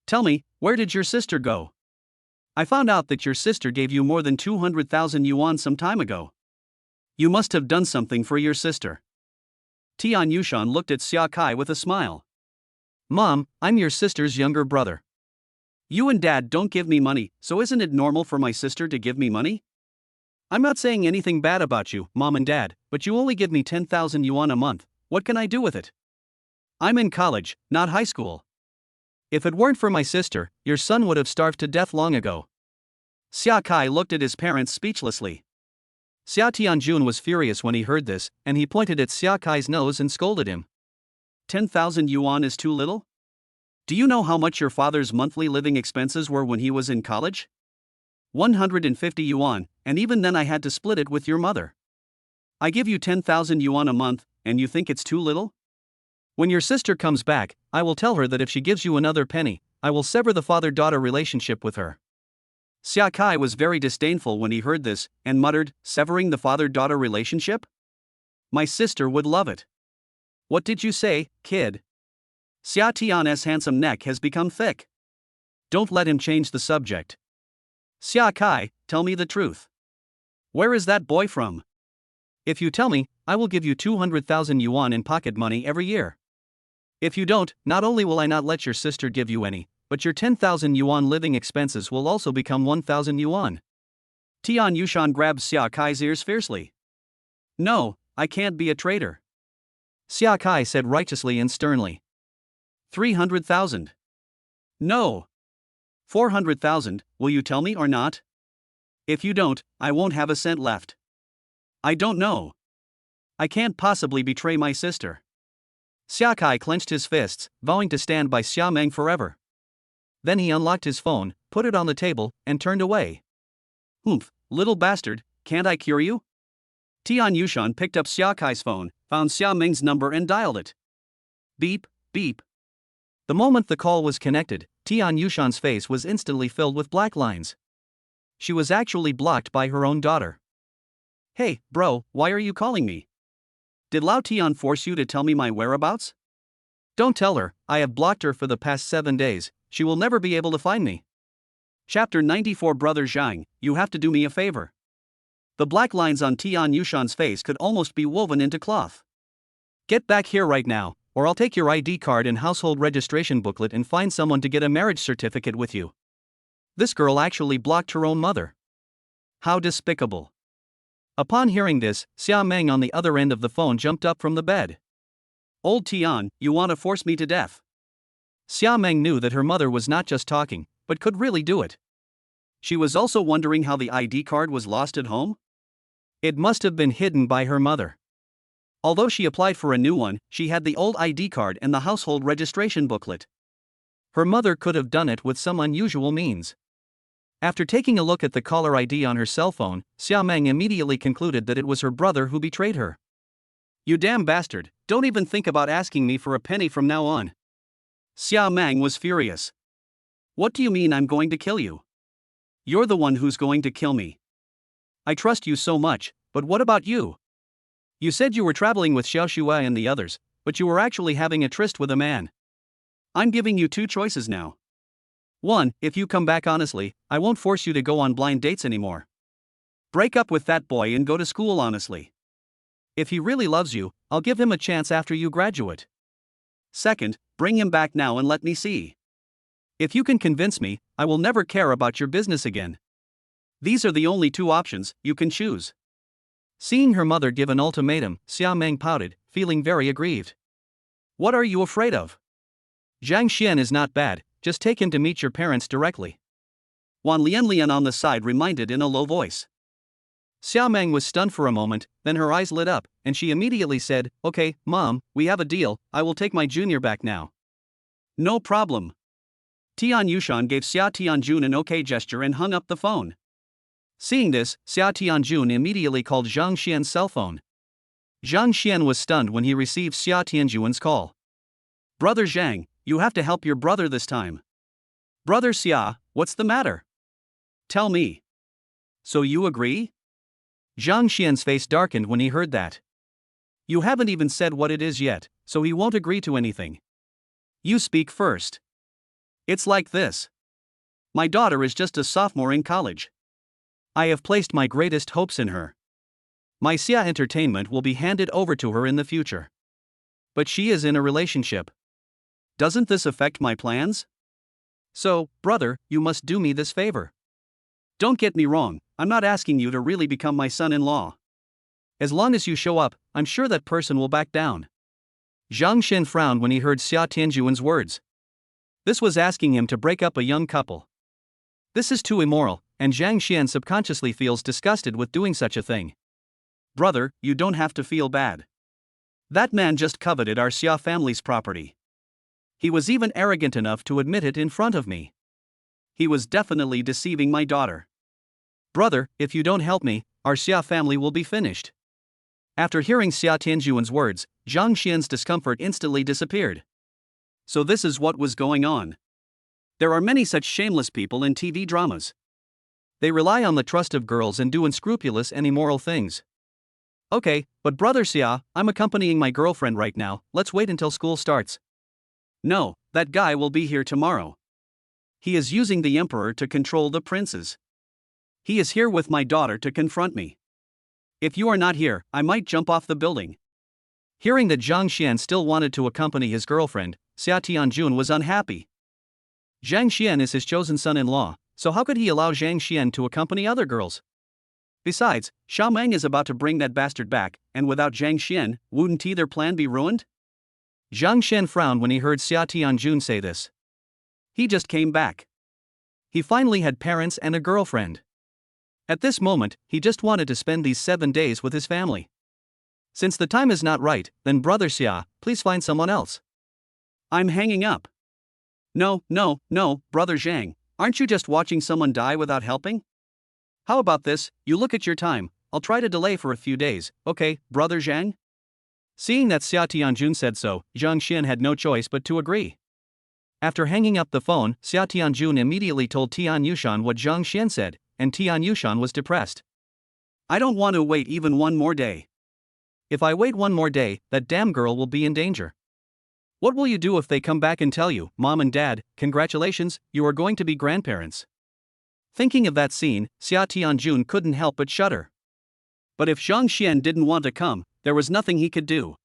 Tell me, where did your sister go? I found out that your sister gave you more than 200,000 yuan some time ago. You must have done something for your sister. Tian Yushan looked at Xiao Kai with a smile. Mom, I'm your sister's younger brother. You and Dad don't give me money, so isn't it normal for my sister to give me money? I'm not saying anything bad about you, Mom and Dad, but you only give me 10,000 yuan a month. What can I do with it? I'm in college, not high school. If it weren't for my sister, your son would have starved to death long ago. Xiao Kai looked at his parents speechlessly. Xiao Tianjun was furious when he heard this, and he pointed at Xiao Kai's nose and scolded him. 10,000 yuan is too little? Do you know how much your father's monthly living expenses were when he was in college? 150 yuan, and even then I had to split it with your mother. I give you 10,000 yuan a month, and you think it's too little? When your sister comes back, I will tell her that if she gives you another penny, I will sever the father-daughter relationship with her. Xiao Kai was very disdainful when he heard this, and muttered, severing the father-daughter relationship? My sister would love it. What did you say, kid? Xiao Tian's handsome neck has become thick. Don't let him change the subject. Xiao Kai, tell me the truth. Where is that boy from? If you tell me, I will give you 200,000 yuan in pocket money every year. If you don't, not only will I not let your sister give you any, but your 10,000 yuan living expenses will also become 1,000 yuan. Tian Yushan grabbed Xiao Kai's ears fiercely. No, I can't be a traitor. Xiao Kai said righteously and sternly. 300,000. No. 400,000, will you tell me or not? If you don't, I won't have a cent left. I don't know. I can't possibly betray my sister. Xiao Kai clenched his fists, vowing to stand by Xia Meng forever. Then he unlocked his phone, put it on the table, and turned away. Humph, little bastard, can't I cure you? Tian Yushan picked up Xiao Kai's phone, found Xia Meng's number and dialed it. Beep, beep. The moment the call was connected, Tian Yushan's face was instantly filled with black lines. She was actually blocked by her own daughter. Hey, bro, why are you calling me? Did Lao Tian force you to tell me my whereabouts? Don't tell her, I have blocked her for the past 7 days, she will never be able to find me. Chapter 94 Brother Zhang, you have to do me a favor. The black lines on Tian Yushan's face could almost be woven into cloth. Get back here right now, or I'll take your ID card and household registration booklet and find someone to get a marriage certificate with you. This girl actually blocked her own mother. How despicable. Upon hearing this, Xia Meng on the other end of the phone jumped up from the bed. Old Tian, you want to force me to death? Xia Meng knew that her mother was not just talking, but could really do it. She was also wondering how the ID card was lost at home. It must have been hidden by her mother. Although she applied for a new one, she had the old ID card and the household registration booklet. Her mother could have done it with some unusual means. After taking a look at the caller ID on her cell phone, Xia Meng immediately concluded that it was her brother who betrayed her. You damn bastard, don't even think about asking me for a penny from now on. Xia Meng was furious. What do you mean I'm going to kill you? You're the one who's going to kill me. I trust you so much, but what about you? You said you were traveling with Xiao Shuai and the others, but you were actually having a tryst with a man. I'm giving you 2 choices now. 1, if you come back honestly, I won't force you to go on blind dates anymore. Break up with that boy and go to school honestly. If he really loves you, I'll give him a chance after you graduate. 2nd, bring him back now and let me see. If you can convince me, I will never care about your business again. These are the only 2 options, you can choose. Seeing her mother give an ultimatum, Xia Meng pouted, feeling very aggrieved. What are you afraid of? Zhang Xian is not bad, just take him to meet your parents directly. Lian on the side reminded in a low voice. Xia Meng was stunned for a moment, then her eyes lit up, and she immediately said, "Okay, Mom, we have a deal, I will take my junior back now." "No problem." Tian Yushan gave Xia Tianjun an okay gesture and hung up the phone. Seeing this, Xia Tianjun immediately called Zhang Xian's cell phone. Zhang Xian was stunned when he received Xia Tianjun's call. "Brother Zhang, you have to help your brother this time." "Brother Xia, what's the matter? Tell me." "So you agree?" Zhang Xian's face darkened when he heard that. "You haven't even said what it is yet, so he won't agree to anything. You speak first." "It's like this. My daughter is just a sophomore in college. I have placed my greatest hopes in her. My Xia Entertainment will be handed over to her in the future. But she is in a relationship. Doesn't this affect my plans? So, brother, you must do me this favor. Don't get me wrong, I'm not asking you to really become my son-in-law. As long as you show up, I'm sure that person will back down." Zhang Xian frowned when he heard Xia Tianjuan's words. This was asking him to break up a young couple. This is too immoral, and Zhang Xian subconsciously feels disgusted with doing such a thing. "Brother, you don't have to feel bad. That man just coveted our Xia family's property. He was even arrogant enough to admit it in front of me. He was definitely deceiving my daughter. Brother, if you don't help me, our Xia family will be finished." After hearing Xia Tianjuan's words, Zhang Xian's discomfort instantly disappeared. So this is what was going on. There are many such shameless people in TV dramas. They rely on the trust of girls and do unscrupulous and immoral things. "Okay, but brother Xia, I'm accompanying my girlfriend right now, let's wait until school starts." "No, that guy will be here tomorrow. He is using the emperor to control the princes. He is here with my daughter to confront me. If you are not here, I might jump off the building." Hearing that Zhang Xian still wanted to accompany his girlfriend, Xia Tianjun was unhappy. Zhang Xian is his chosen son-in-law, so how could he allow Zhang Xian to accompany other girls? Besides, Xia Meng is about to bring that bastard back, and without Zhang Xian, wouldn't either plan be ruined? Zhang Xian frowned when he heard Xia Tianjun say this. He just came back. He finally had parents and a girlfriend. At this moment, he just wanted to spend these 7 days with his family. Since the time is not right, then brother Xia, please find someone else. I'm hanging up. No, brother Zhang, aren't you just watching someone die without helping? How about this, you look at your time, I'll try to delay for a few days, okay, brother Zhang? Seeing that Xia Tianjun said so, Zhang Xian had no choice but to agree. After hanging up the phone, Xia Tianjun immediately told Tian Yushan what Zhang Xian said, and Tian Yushan was depressed. I don't want to wait even one more day. If I wait one more day, that damn girl will be in danger. What will you do if they come back and tell you, Mom and Dad, congratulations, you are going to be grandparents? Thinking of that scene, Xia Tianjun couldn't help but shudder. But if Zhang Xian didn't want to come, there was nothing he could do.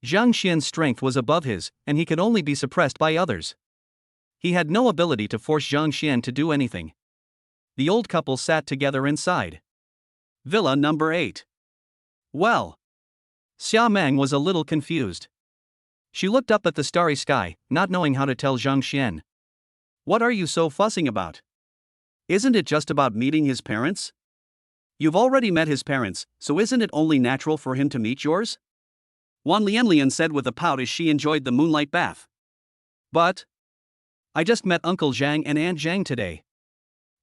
Zhang Xian's strength was above his, and he could only be suppressed by others. He had no ability to force Zhang Xian to do anything. The old couple sat together inside Villa number 8. Well, Xia Meng was a little confused. She looked up at the starry sky, not knowing how to tell Zhang Xian. What are you so fussing about? Isn't it just about meeting his parents? You've already met his parents, so isn't it only natural for him to meet yours? Lian said with a pout as she enjoyed the moonlight bath. But I just met Uncle Zhang and Aunt Zhang today.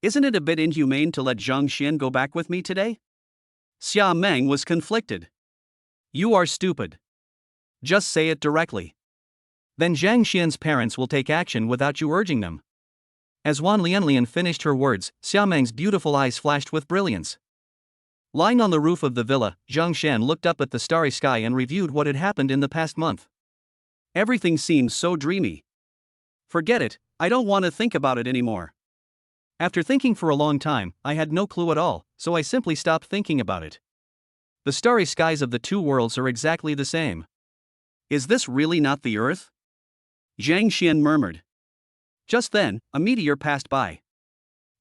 Isn't it a bit inhumane to let Zhang Xian go back with me today? Xia Meng was conflicted. You are stupid. Just say it directly. Then Zhang Xian's parents will take action without you urging them. As Lian finished her words, Xia Meng's beautiful eyes flashed with brilliance. Lying on the roof of the villa, Zhang Xian looked up at the starry sky and reviewed what had happened in the past month. Everything seems so dreamy. Forget it, I don't want to think about it anymore. After thinking for a long time, I had no clue at all, so I simply stopped thinking about it. The starry skies of the two worlds are exactly the same. Is this really not the Earth? Zhang Xian murmured. Just then, a meteor passed by.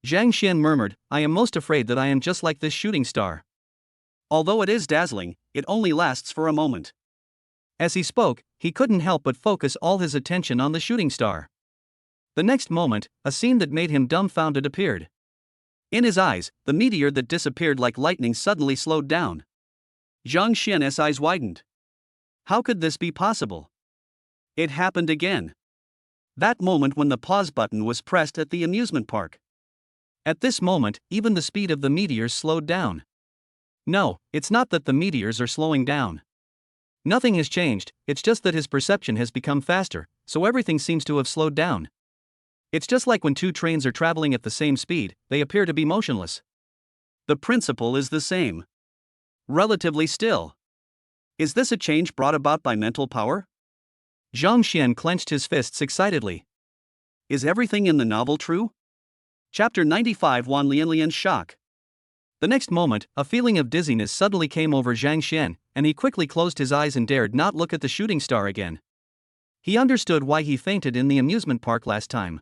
Zhang Xian murmured, I am most afraid that I am just like this shooting star. Although it is dazzling, it only lasts for a moment. As he spoke, he couldn't help but focus all his attention on the shooting star. The next moment, a scene that made him dumbfounded appeared. In his eyes, the meteor that disappeared like lightning suddenly slowed down. Zhang Xian's eyes widened. How could this be possible? It happened again. That moment when the pause button was pressed at the amusement park. At this moment, even the speed of the meteors slowed down. No, it's not that the meteors are slowing down. Nothing has changed, it's just that his perception has become faster, so everything seems to have slowed down. It's just like when two trains are traveling at the same speed, they appear to be motionless. The principle is the same. Relatively still. Is this a change brought about by mental power? Zhang Xian clenched his fists excitedly. Is everything in the novel true? Chapter 95 Wan Lianlian's shock. The next moment, a feeling of dizziness suddenly came over Zhang Xian, and he quickly closed his eyes and dared not look at the shooting star again. He understood why he fainted in the amusement park last time.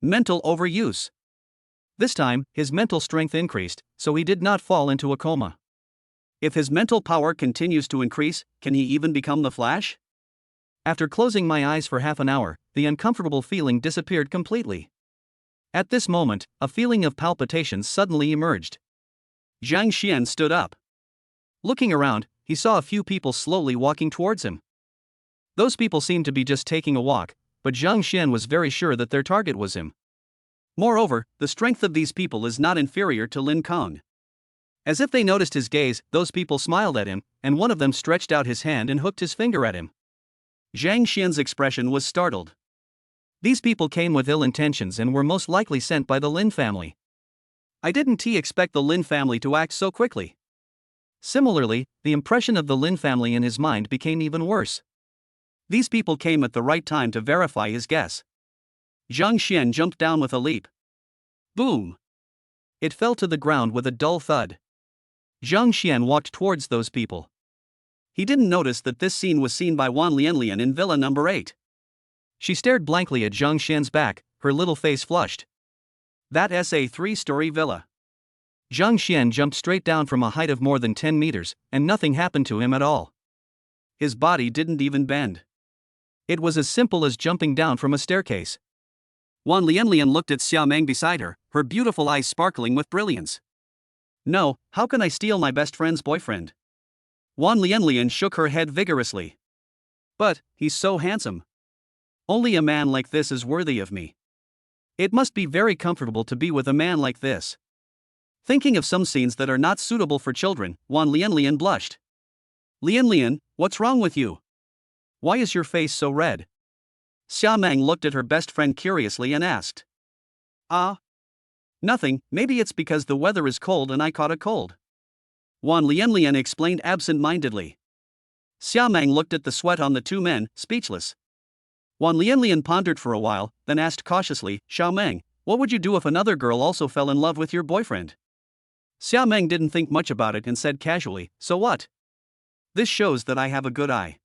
Mental overuse. This time, his mental strength increased, so he did not fall into a coma. If his mental power continues to increase, can he even become the Flash? After closing my eyes for half an hour, the uncomfortable feeling disappeared completely. At this moment, a feeling of palpitations suddenly emerged. Zhang Xian stood up. Looking around, he saw a few people slowly walking towards him. Those people seemed to be just taking a walk, but Zhang Xian was very sure that their target was him. Moreover, the strength of these people is not inferior to Lin Kong. As if they noticed his gaze, those people smiled at him, and one of them stretched out his hand and hooked his finger at him. Zhang Xian's expression was startled. These people came with ill intentions and were most likely sent by the Lin family. I didn't expect the Lin family to act so quickly. Similarly, the impression of the Lin family in his mind became even worse. These people came at the right time to verify his guess. Zhang Xian jumped down with a leap. Boom! It fell to the ground with a dull thud. Zhang Xian walked towards those people. He didn't notice that this scene was seen by Wan Lianlian in Villa number 8. She stared blankly at Zhang Xian's back, her little face flushed. That's a 3-story villa. Zhang Xian jumped straight down from a height of more than 10 meters, and nothing happened to him at all. His body didn't even bend. It was as simple as jumping down from a staircase. Wan Lianlian looked at Xiaomeng beside her, her beautiful eyes sparkling with brilliance. No, how can I steal my best friend's boyfriend? Wan Lianlian shook her head vigorously. But, he's so handsome. Only a man like this is worthy of me. It must be very comfortable to be with a man like this. Thinking of some scenes that are not suitable for children, Wan Lianlian blushed. Lianlian, what's wrong with you? Why is your face so red? Xiaomeng looked at her best friend curiously and asked. Nothing, maybe it's because the weather is cold and I caught a cold. Wan Lianlian explained absent-mindedly. Xiaomeng looked at the sweat on the two men, speechless. Wan Lianlian pondered for a while, then asked cautiously, Xiaomeng, what would you do if another girl also fell in love with your boyfriend? Xiaomeng didn't think much about it and said casually, so what? This shows that I have a good eye.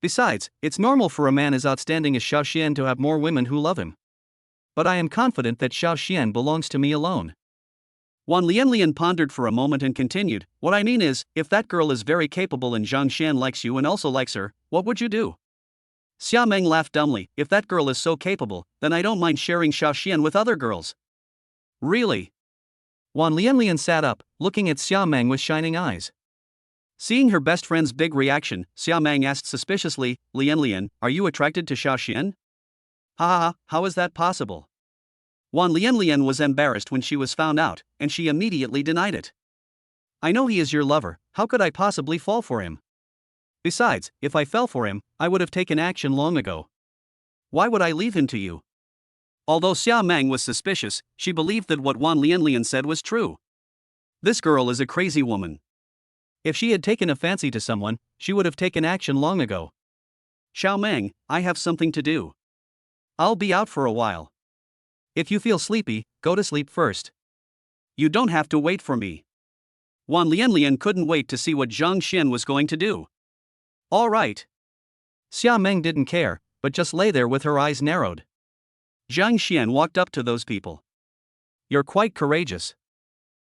Besides, it's normal for a man as outstanding as Xiao Xian to have more women who love him. But I am confident that Xiao Xian belongs to me alone. Wan Lianlian pondered for a moment and continued, what I mean is, if that girl is very capable and Zhang Xian likes you and also likes her, what would you do? Xiaomeng laughed dumbly, if that girl is so capable, then I don't mind sharing Xiao Xian with other girls. Really? Wan Lianlian sat up, looking at Xiaomeng with shining eyes. Seeing her best friend's big reaction, Xiaomeng asked suspiciously, Lianlian, are you attracted to Xiao Xian? How is that possible? Wan Lianlian was embarrassed when she was found out, and she immediately denied it. I know he is your lover, how could I possibly fall for him? Besides, if I fell for him, I would have taken action long ago. Why would I leave him to you? Although Xiaomeng was suspicious, she believed that what Wan Lianlian said was true. This girl is a crazy woman. If she had taken a fancy to someone, she would have taken action long ago. Xiaomeng, I have something to do. I'll be out for a while. If you feel sleepy, go to sleep first. You don't have to wait for me. Wan Lianlian couldn't wait to see what Zhang Xian was going to do. All right. Xiaomeng didn't care, but just lay there with her eyes narrowed. Zhang Xian walked up to those people. You're quite courageous.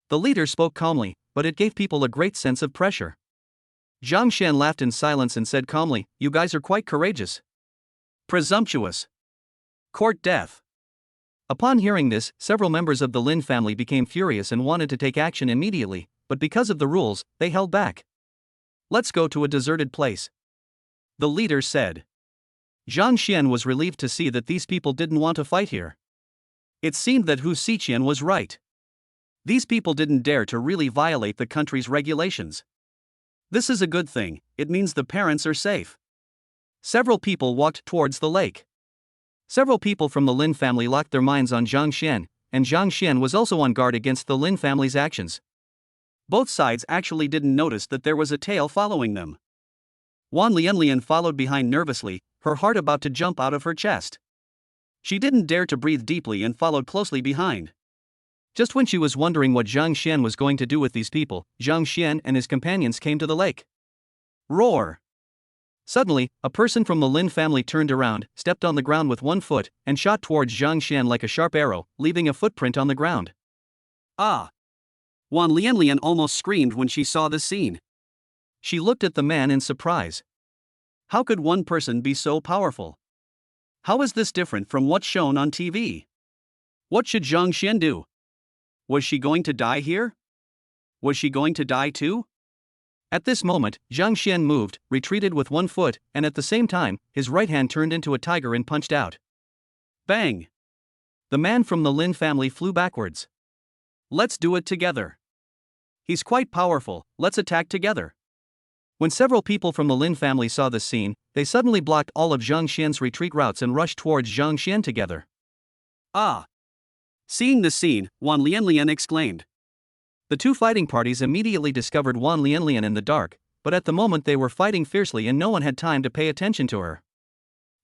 The leader spoke calmly, but it gave people a great sense of pressure. Zhang Xian laughed in silence and said calmly, "You guys are quite courageous." Presumptuous. Court death. Upon hearing this, several members of the Lin family became furious and wanted to take action immediately, but because of the rules, they held back. "Let's go to a deserted place," the leader said. Zhang Xian was relieved to see that these people didn't want to fight here. It seemed that Hu Xiqian was right. These people didn't dare to really violate the country's regulations. This is a good thing, it means the parents are safe. Several people walked towards the lake. Several people from the Lin family locked their minds on Zhang Xian, and Zhang Xian was also on guard against the Lin family's actions. Both sides actually didn't notice that there was a tail following them. Wan Lianlian followed behind nervously, her heart about to jump out of her chest. She didn't dare to breathe deeply and followed closely behind. Just when she was wondering what Zhang Xian was going to do with these people, Zhang Xian and his companions came to the lake. Roar! Suddenly, a person from the Lin family turned around, stepped on the ground with one foot, and shot towards Zhang Xian like a sharp arrow, leaving a footprint on the ground. Ah! Wan Lianlian almost screamed when she saw this scene. She looked at the man in surprise. How could one person be so powerful? How is this different from what's shown on TV? What should Zhang Xian do? Was she going to die here? Was she going to die too? At this moment, Zhang Xian moved, retreated with one foot, and at the same time, his right hand turned into a tiger and punched out. Bang! The man from the Lin family flew backwards. Let's do it together. He's quite powerful, let's attack together. When several people from the Lin family saw this scene, they suddenly blocked all of Zhang Xian's retreat routes and rushed towards Zhang Xian together. Ah! Seeing the scene, Wan Lianlian exclaimed. The two fighting parties immediately discovered Wan Lianlian in the dark, but at the moment they were fighting fiercely and no one had time to pay attention to her.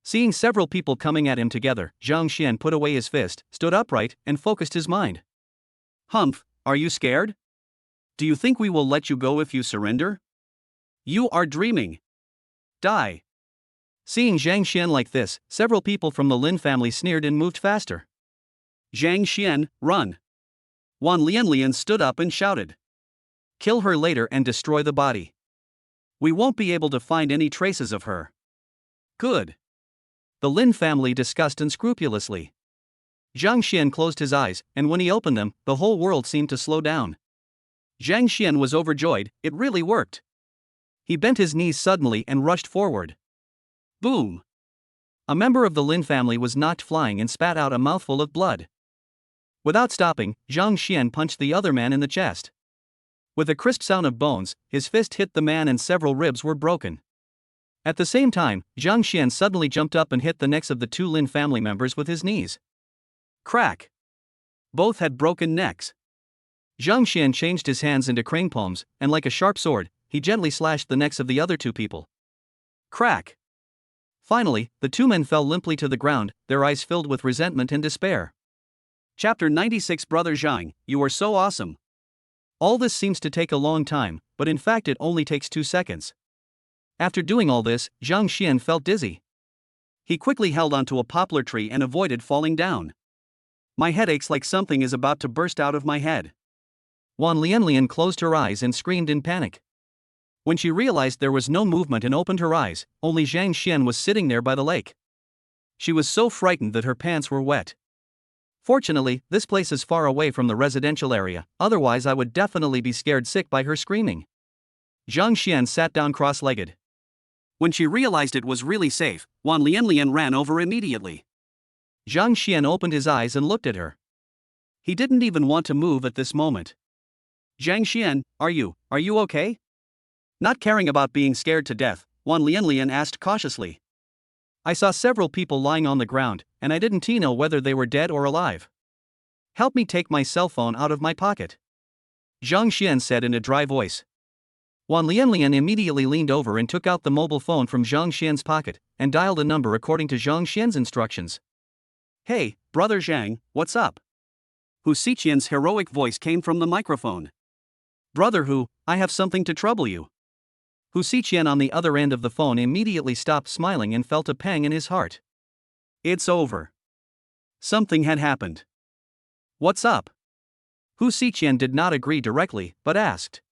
Seeing several people coming at him together, Zhang Xian put away his fist, stood upright, and focused his mind. Humph, are you scared? Do you think we will let you go if you surrender? You are dreaming. Die. Seeing Zhang Xian like this, several people from the Lin family sneered and moved faster. Zhang Xian, run. Wan Lianlian stood up and shouted. Kill her later and destroy the body. We won't be able to find any traces of her. Good. The Lin family discussed unscrupulously. Zhang Xian closed his eyes, and when he opened them, the whole world seemed to slow down. Zhang Xian was overjoyed, it really worked. He bent his knees suddenly and rushed forward. Boom! A member of the Lin family was knocked flying and spat out a mouthful of blood. Without stopping, Zhang Xian punched the other man in the chest. With a crisp sound of bones, his fist hit the man and several ribs were broken. At the same time, Zhang Xian suddenly jumped up and hit the necks of the two Lin family members with his knees. Crack! Both had broken necks. Zhang Xian changed his hands into crane palms, and like a sharp sword, he gently slashed the necks of the other two people. Crack! Finally, the two men fell limply to the ground, their eyes filled with resentment and despair. Chapter 96 Brother Zhang, you are so awesome. All this seems to take a long time, but in fact it only takes 2 seconds. After doing all this, Zhang Xian felt dizzy. He quickly held onto a poplar tree and avoided falling down. My head aches like something is about to burst out of my head. Wan Lianlian closed her eyes and screamed in panic. When she realized there was no movement and opened her eyes, only Zhang Xian was sitting there by the lake. She was so frightened that her pants were wet. Fortunately, this place is far away from the residential area, otherwise I would definitely be scared sick by her screaming. Zhang Xian sat down cross-legged. When she realized it was really safe, Wan Lianlian ran over immediately. Zhang Xian opened his eyes and looked at her. He didn't even want to move at this moment. Zhang Xian, are you okay? Not caring about being scared to death, Wan Lianlian asked cautiously. I saw several people lying on the ground, and I didn't know whether they were dead or alive. Help me take my cell phone out of my pocket, Zhang Xian said in a dry voice. Wan Lianlian immediately leaned over and took out the mobile phone from Zhang Xian's pocket, and dialed a number according to Zhang Xian's instructions. Hey, Brother Zhang, what's up? Hu Xiqian's heroic voice came from the microphone. Brother Hu, I have something to trouble you. Hu Xiqian on the other end of the phone immediately stopped smiling and felt a pang in his heart. It's over. Something had happened. What's up? Hu Xiqian did not agree directly, but asked.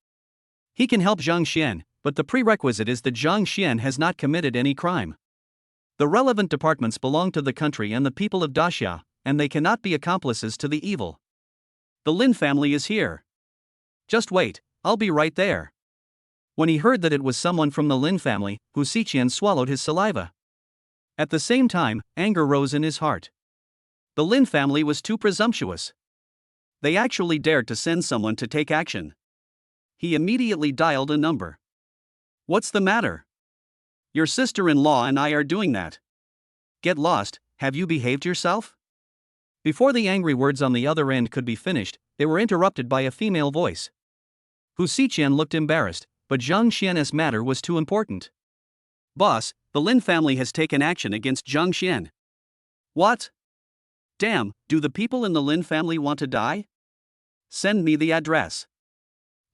He can help Zhang Xian, but the prerequisite is that Zhang Xian has not committed any crime. The relevant departments belong to the country and the people of Daxia, and they cannot be accomplices to the evil. The Lin family is here. Just wait, I'll be right there. When he heard that it was someone from the Lin family, Hu Xiqian swallowed his saliva. At the same time, anger rose in his heart. The Lin family was too presumptuous. They actually dared to send someone to take action. He immediately dialed a number. What's the matter? Your sister-in-law and I are doing that. Get lost, have you behaved yourself? Before the angry words on the other end could be finished, they were interrupted by a female voice. Hu Xiqian looked embarrassed, but Zhang Xian's matter was too important. Boss, the Lin family has taken action against Zhang Xian. What? Damn, do the people in the Lin family want to die? Send me the address.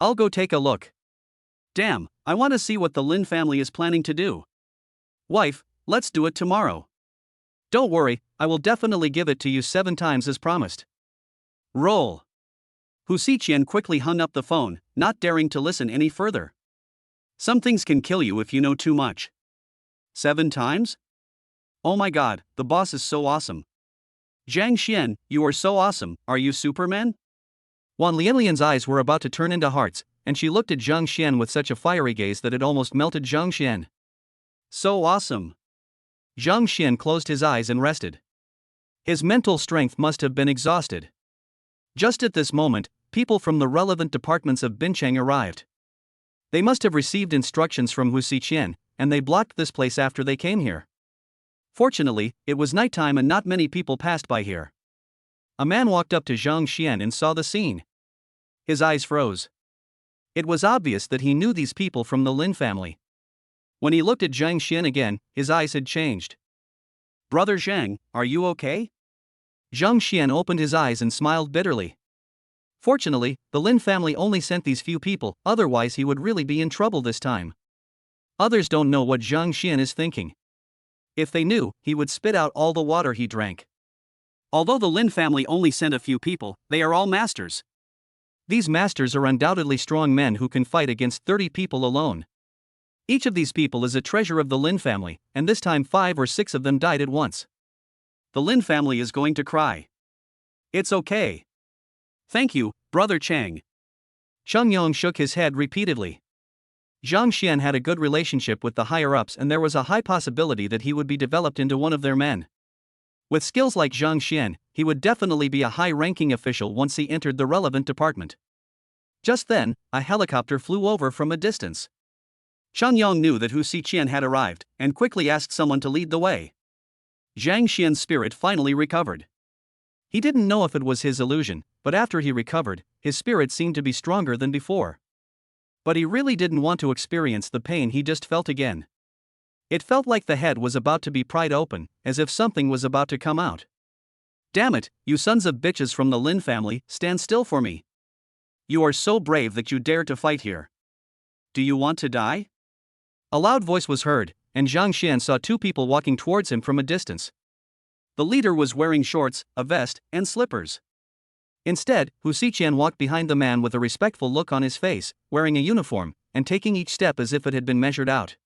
I'll go take a look. Damn, I want to see what the Lin family is planning to do. Wife, let's do it tomorrow. Don't worry, I will definitely give it to you 7 times as promised. Roll. Hu Xiqian quickly hung up the phone, not daring to listen any further. Some things can kill you if you know too much. 7 times? Oh my god, the boss is so awesome. Zhang Xian, you are so awesome, are you Superman? Wan Lianlian's eyes were about to turn into hearts, and she looked at Zhang Xian with such a fiery gaze that it almost melted Zhang Xian. So awesome. Zhang Xian closed his eyes and rested. His mental strength must have been exhausted. Just at this moment, people from the relevant departments of Bincheng arrived. They must have received instructions from Hu Xiqian, and they blocked this place after they came here. Fortunately, it was nighttime and not many people passed by here. A man walked up to Zhang Xian and saw the scene. His eyes froze. It was obvious that he knew these people from the Lin family. When he looked at Zhang Xian again, his eyes had changed. Brother Zhang, are you okay? Zhang Xian opened his eyes and smiled bitterly. Fortunately, the Lin family only sent these few people, otherwise he would really be in trouble this time. Others don't know what Zhang Xian is thinking. If they knew, he would spit out all the water he drank. Although the Lin family only sent a few people, they are all masters. These masters are undoubtedly strong men who can fight against 30 people alone. Each of these people is a treasure of the Lin family, and this time 5 or 6 of them died at once. The Lin family is going to cry. It's okay. Thank you, Brother Chang. Cheng Yong shook his head repeatedly. Zhang Xian had a good relationship with the higher-ups and there was a high possibility that he would be developed into one of their men. With skills like Zhang Xian, he would definitely be a high-ranking official once he entered the relevant department. Just then, a helicopter flew over from a distance. Cheng Yong knew that Hu Xiqian had arrived, and quickly asked someone to lead the way. Zhang Xian's spirit finally recovered. He didn't know if it was his illusion, but after he recovered, his spirit seemed to be stronger than before. But he really didn't want to experience the pain he just felt again. It felt like the head was about to be pried open, as if something was about to come out. Damn it, you sons of bitches from the Lin family, stand still for me. You are so brave that you dare to fight here. Do you want to die? A loud voice was heard, and Zhang Xian saw 2 people walking towards him from a distance. The leader was wearing shorts, a vest, and slippers. Instead, Hu Xiqian walked behind the man with a respectful look on his face, wearing a uniform, and taking each step as if it had been measured out.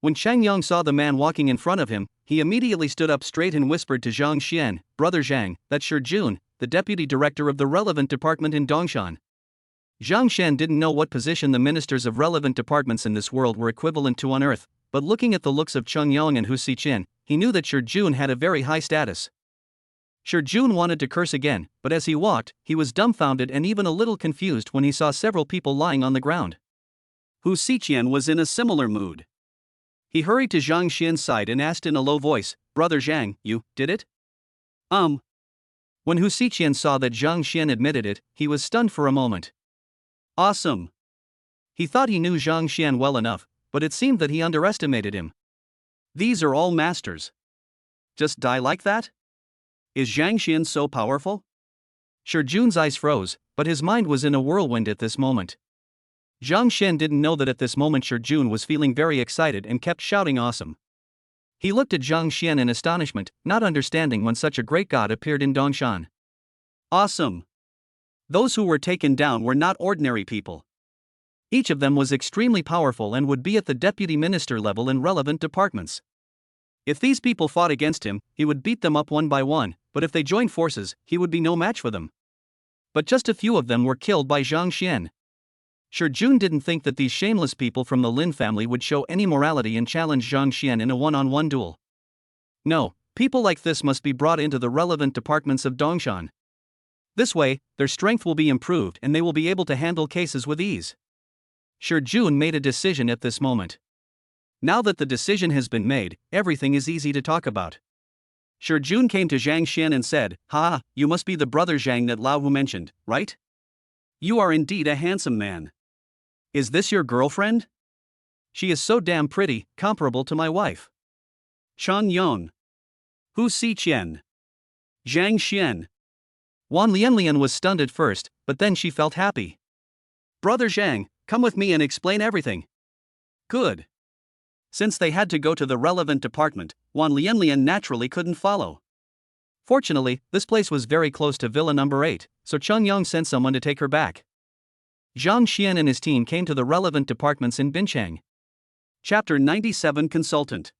When Cheng Yong saw the man walking in front of him, he immediately stood up straight and whispered to Zhang Xian, Brother Zhang, that's Shi Jun, the deputy director of the relevant department in Dongshan. Zhang Xian didn't know what position the ministers of relevant departments in this world were equivalent to on Earth, but looking at the looks of Cheng Yong and Hu Xiqian, he knew that Shi Jun had a very high status. Shi Jun wanted to curse again, but as he walked, he was dumbfounded and even a little confused when he saw several people lying on the ground. Hu Xiqian was in a similar mood. He hurried to Zhang Xian's side and asked in a low voice, Brother Zhang, you did it? When Hu Xiqian saw that Zhang Xian admitted it, he was stunned for a moment. Awesome. He thought he knew Zhang Xian well enough, but it seemed that he underestimated him. These are all masters. Just die like that? Is Zhang Xian so powerful? Shi Jun's eyes froze, but his mind was in a whirlwind at this moment. Zhang Xian didn't know that at this moment Shi Jun was feeling very excited and kept shouting awesome. He looked at Zhang Xian in astonishment, not understanding when such a great god appeared in Dongshan. Awesome! Those who were taken down were not ordinary people. Each of them was extremely powerful and would be at the deputy minister level in relevant departments. If these people fought against him, he would beat them up one by one, but if they joined forces, he would be no match for them. But just a few of them were killed by Zhang Xian. Sure, June didn't think that these shameless people from the Lin family would show any morality and challenge Zhang Xian in a one-on-one duel. No, people like this must be brought into the relevant departments of Dongshan. This way, their strength will be improved and they will be able to handle cases with ease. Sure, June made a decision at this moment. Now that the decision has been made, everything is easy to talk about. Sure, June came to Zhang Xian and said, "Ha, you must be the brother Zhang that Lao Hu mentioned, right? You are indeed a handsome man. Is this your girlfriend? She is so damn pretty, comparable to my wife. Chang Yong. Hu Xiqian. Zhang Xian." Wan Lianlian was stunned at first, but then she felt happy. "Brother Zhang, come with me and explain everything." Good. Since they had to go to the relevant department, Wan Lianlian naturally couldn't follow. Fortunately, this place was very close to Villa number 8, so Cheng Yong sent someone to take her back. Zhang Xian and his team came to the relevant departments in Binchang. Chapter 97 Consultant.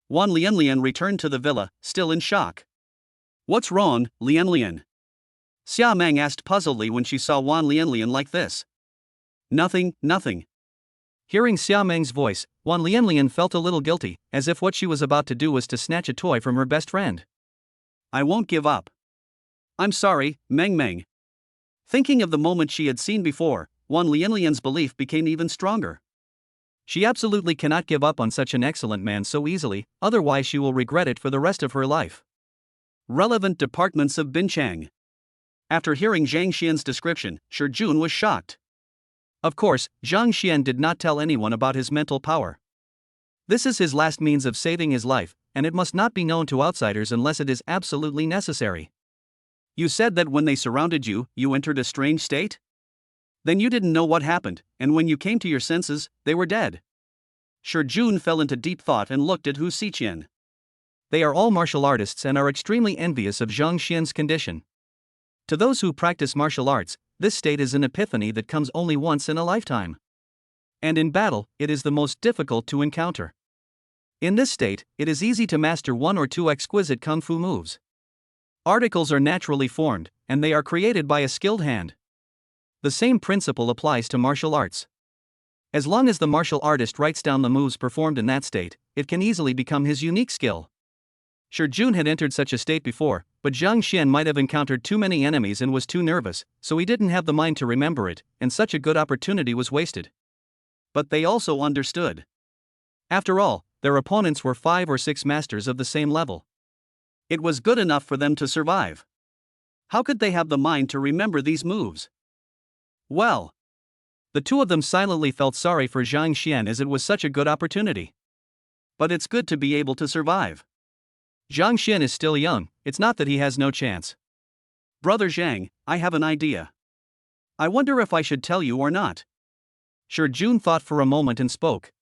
Wan Lianlian returned to the villa, still in shock. "What's wrong, Lianlian?" Xia Meng asked puzzledly when she saw Wan Lianlian like this. Nothing. Hearing Xia Meng's voice, Wan Lianlian felt a little guilty, as if what she was about to do was to snatch a toy from her best friend. "I won't give up. I'm sorry, Meng." Thinking of the moment she had seen before, Wan Lianlian's belief became even stronger. She absolutely cannot give up on such an excellent man so easily, otherwise she will regret it for the rest of her life. Relevant departments of Binchang. After hearing Zhang Xian's description, Shi Jun was shocked. Of course, Zhang Xian did not tell anyone about his mental power. This is his last means of saving his life, and it must not be known to outsiders unless it is absolutely necessary. You said that when they surrounded you, you entered a strange state? Then you didn't know what happened, and when you came to your senses, they were dead. Shi Jun fell into deep thought and looked at Hu Xiqian. They are all martial artists and are extremely envious of Zhang Xian's condition. To those who practice martial arts, this state is an epiphany that comes only once in a lifetime. And in battle, it is the most difficult to encounter. In this state, it is easy to master one or two exquisite kung fu moves. Articles are naturally formed, and they are created by a skilled hand. The same principle applies to martial arts. As long as the martial artist writes down the moves performed in that state, it can easily become his unique skill. Shi Jun had entered such a state before, but Zhang Xian might have encountered too many enemies and was too nervous, so he didn't have the mind to remember it, and such a good opportunity was wasted. But they also understood. After all, their opponents were 5 or 6 masters of the same level. It was good enough for them to survive. How could they have the mind to remember these moves? Well, the two of them silently felt sorry for Zhang Xian as it was such a good opportunity. But it's good to be able to survive. Zhang Xian is still young, it's not that he has no chance. Brother Zhang, I have an idea. I wonder if I should tell you or not. Shi Jun thought for a moment and spoke.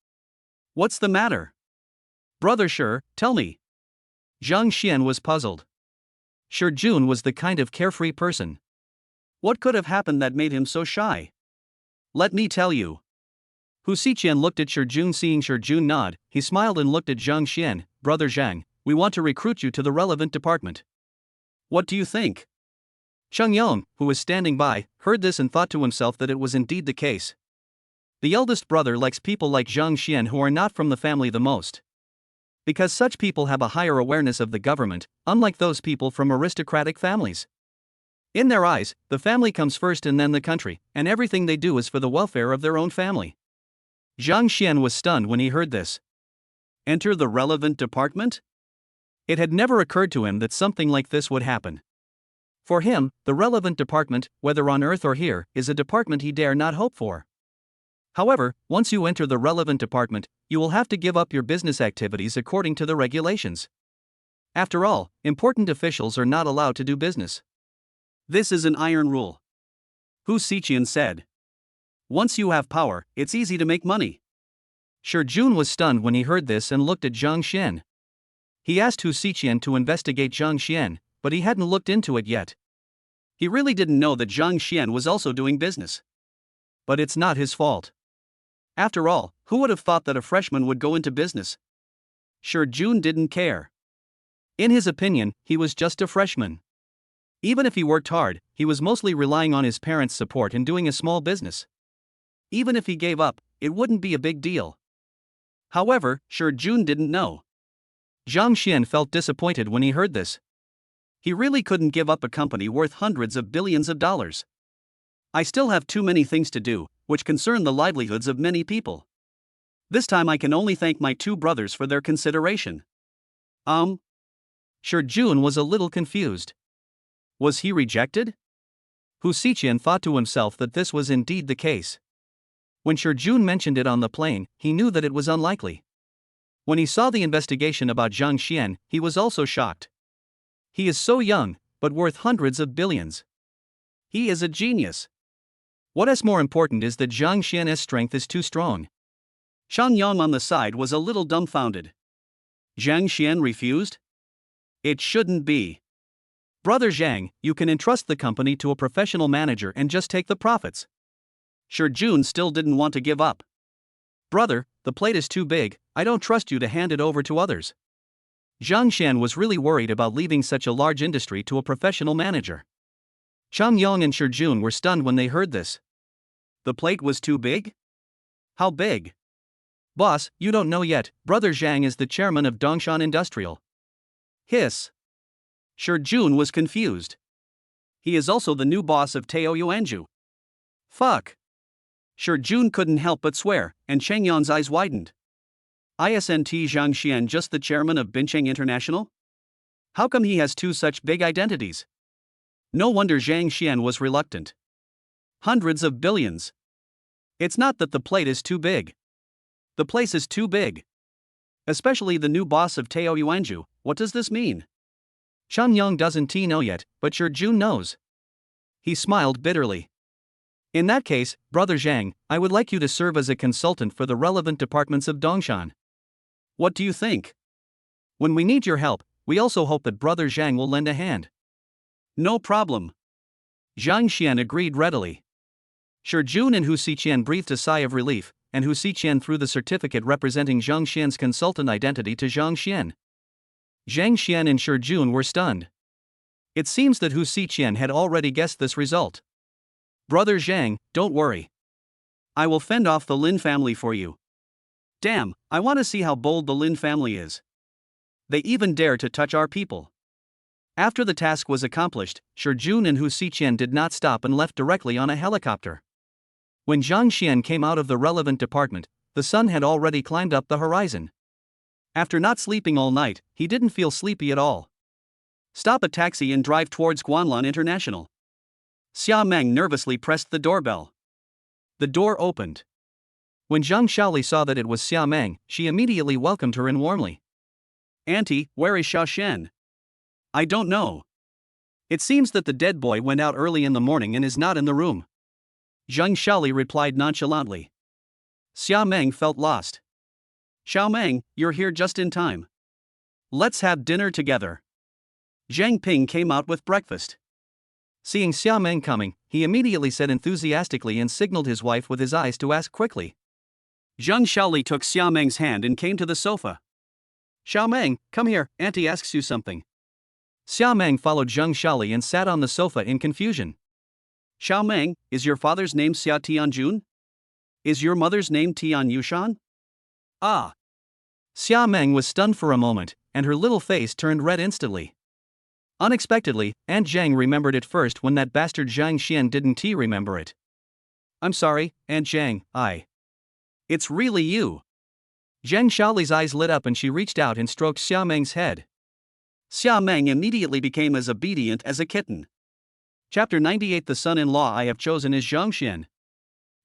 What's the matter? Brother Shi, tell me. Zhang Xian was puzzled. Shi Jun was the kind of carefree person. What could have happened that made him so shy? Let me tell you. Hu Xiqian looked at Shi Jun. Seeing Shi Jun nod, he smiled and looked at Zhang Xian. Brother Zhang, we want to recruit you to the relevant department. What do you think? Cheng Yong, who was standing by, heard this and thought to himself that it was indeed the case. The eldest brother likes people like Zhang Xian who are not from the family the most. Because such people have a higher awareness of the government, unlike those people from aristocratic families. In their eyes, the family comes first and then the country, and everything they do is for the welfare of their own family. Zhang Xian was stunned when he heard this. Enter the relevant department? It had never occurred to him that something like this would happen. For him, the relevant department, whether on earth or here, is a department he dare not hope for. However, once you enter the relevant department, you will have to give up your business activities according to the regulations. After all, important officials are not allowed to do business. This is an iron rule. Hu Xiqian said. Once you have power, it's easy to make money. Shi Jun was stunned when he heard this and looked at Zhang Xian. He asked Hu Xiqian to investigate Zhang Xian, but he hadn't looked into it yet. He really didn't know that Zhang Xian was also doing business. but it's not his fault. After all, who would have thought that a freshman would go into business? Sure, June didn't care. In his opinion, he was just a freshman. Even if he worked hard, he was mostly relying on his parents' support and doing a small business. Even if he gave up, it wouldn't be a big deal. However, sure, June didn't know. Zhang Xian felt disappointed when he heard this. He really couldn't give up a company worth hundreds of billions of dollars. I still have too many things to do, which concern the livelihoods of many people. This time I can only thank my two brothers for their consideration. Sure, June was a little confused. Was he rejected? Hu Xiqian thought to himself that this was indeed the case. When Sure June mentioned it on the plane, he knew that it was unlikely. When he saw the investigation about Zhang Xian, he was also shocked. He is so young, but worth hundreds of billions. He is a genius. What is more important is that Zhang Xian's strength is too strong. Shan Yang on the side was a little dumbfounded. Zhang Xian refused? It shouldn't be. Brother Zhang, you can entrust the company to a professional manager and just take the profits. Sure, June still didn't want to give up. Brother, the plate is too big, I don't trust you to hand it over to others. Zhang Xian was really worried about leaving such a large industry to a professional manager. Chang Yang and Sure June were stunned when they heard this. The plate was too big? How big? Boss, you don't know yet, Brother Zhang is the chairman of Dongshan Industrial. Hiss. Sure, June was confused. He is also the new boss of Teo Yuanju. Fuck. Sure, June couldn't help but swear, and Cheng Yan's eyes widened. Isn't Zhang Xian just the chairman of Bincheng International? How come he has two such big identities? No wonder Zhang Xian was reluctant. Hundreds of billions. It's not that the plate is too big. The place is too big. Especially the new boss of Teo Yuanju, what does this mean? Chang Yang doesn't know yet, but Sure June knows. He smiled bitterly. In that case, Brother Zhang, I would like you to serve as a consultant for the relevant departments of Dongshan. What do you think? When we need your help, we also hope that Brother Zhang will lend a hand. No problem. Zhang Xian agreed readily. Sure June and Hu Xiqian breathed a sigh of relief, and Hu Xiqian threw the certificate representing Zhang Xian's consultant identity to Zhang Xian. Zhang Xian and Sure June were stunned. It seems that Hu Xiqian had already guessed this result. Brother Zhang, don't worry. I will fend off the Lin family for you. Damn, I want to see how bold the Lin family is. They even dare to touch our people. After the task was accomplished, Sure June and Hu Xiqian did not stop and left directly on a helicopter. When Zhang Xian came out of the relevant department, the sun had already climbed up the horizon. After not sleeping all night, he didn't feel sleepy at all. Stop a taxi and drive towards Guanlan International. Xia Meng nervously pressed the doorbell. The door opened. When Zhang Shaoli saw that it was Xia Meng, she immediately welcomed her in warmly. Auntie, where is Xia Shen? I don't know. It seems that the dead boy went out early in the morning and is not in the room. Zhang Shaoli replied nonchalantly. Xia Meng felt lost. Xiao Meng, you're here just in time. Let's have dinner together. Zhang Ping came out with breakfast. Seeing Xia Meng coming, he immediately said enthusiastically and signaled his wife with his eyes to ask quickly. Zhang Shaoli took Xia Meng's hand and came to the sofa. Xiao Meng, come here, Auntie asks you something. Xia Meng followed Zhang Shaoli and sat on the sofa in confusion. Xiao Meng, is your father's name Xia Tianjun? Is your mother's name Tian Yushan? Ah. Xia Meng was stunned for a moment, and her little face turned red instantly. Unexpectedly, Aunt Zhang remembered it first when that bastard Zhang Xian didn't remember it. I'm sorry, Aunt Zhang, It's really you. Zhang Shaoli's eyes lit up and she reached out and stroked Xia Meng's head. Xia Meng immediately became as obedient as a kitten. Chapter 98 The son-in-law I have chosen is Zhang Xian.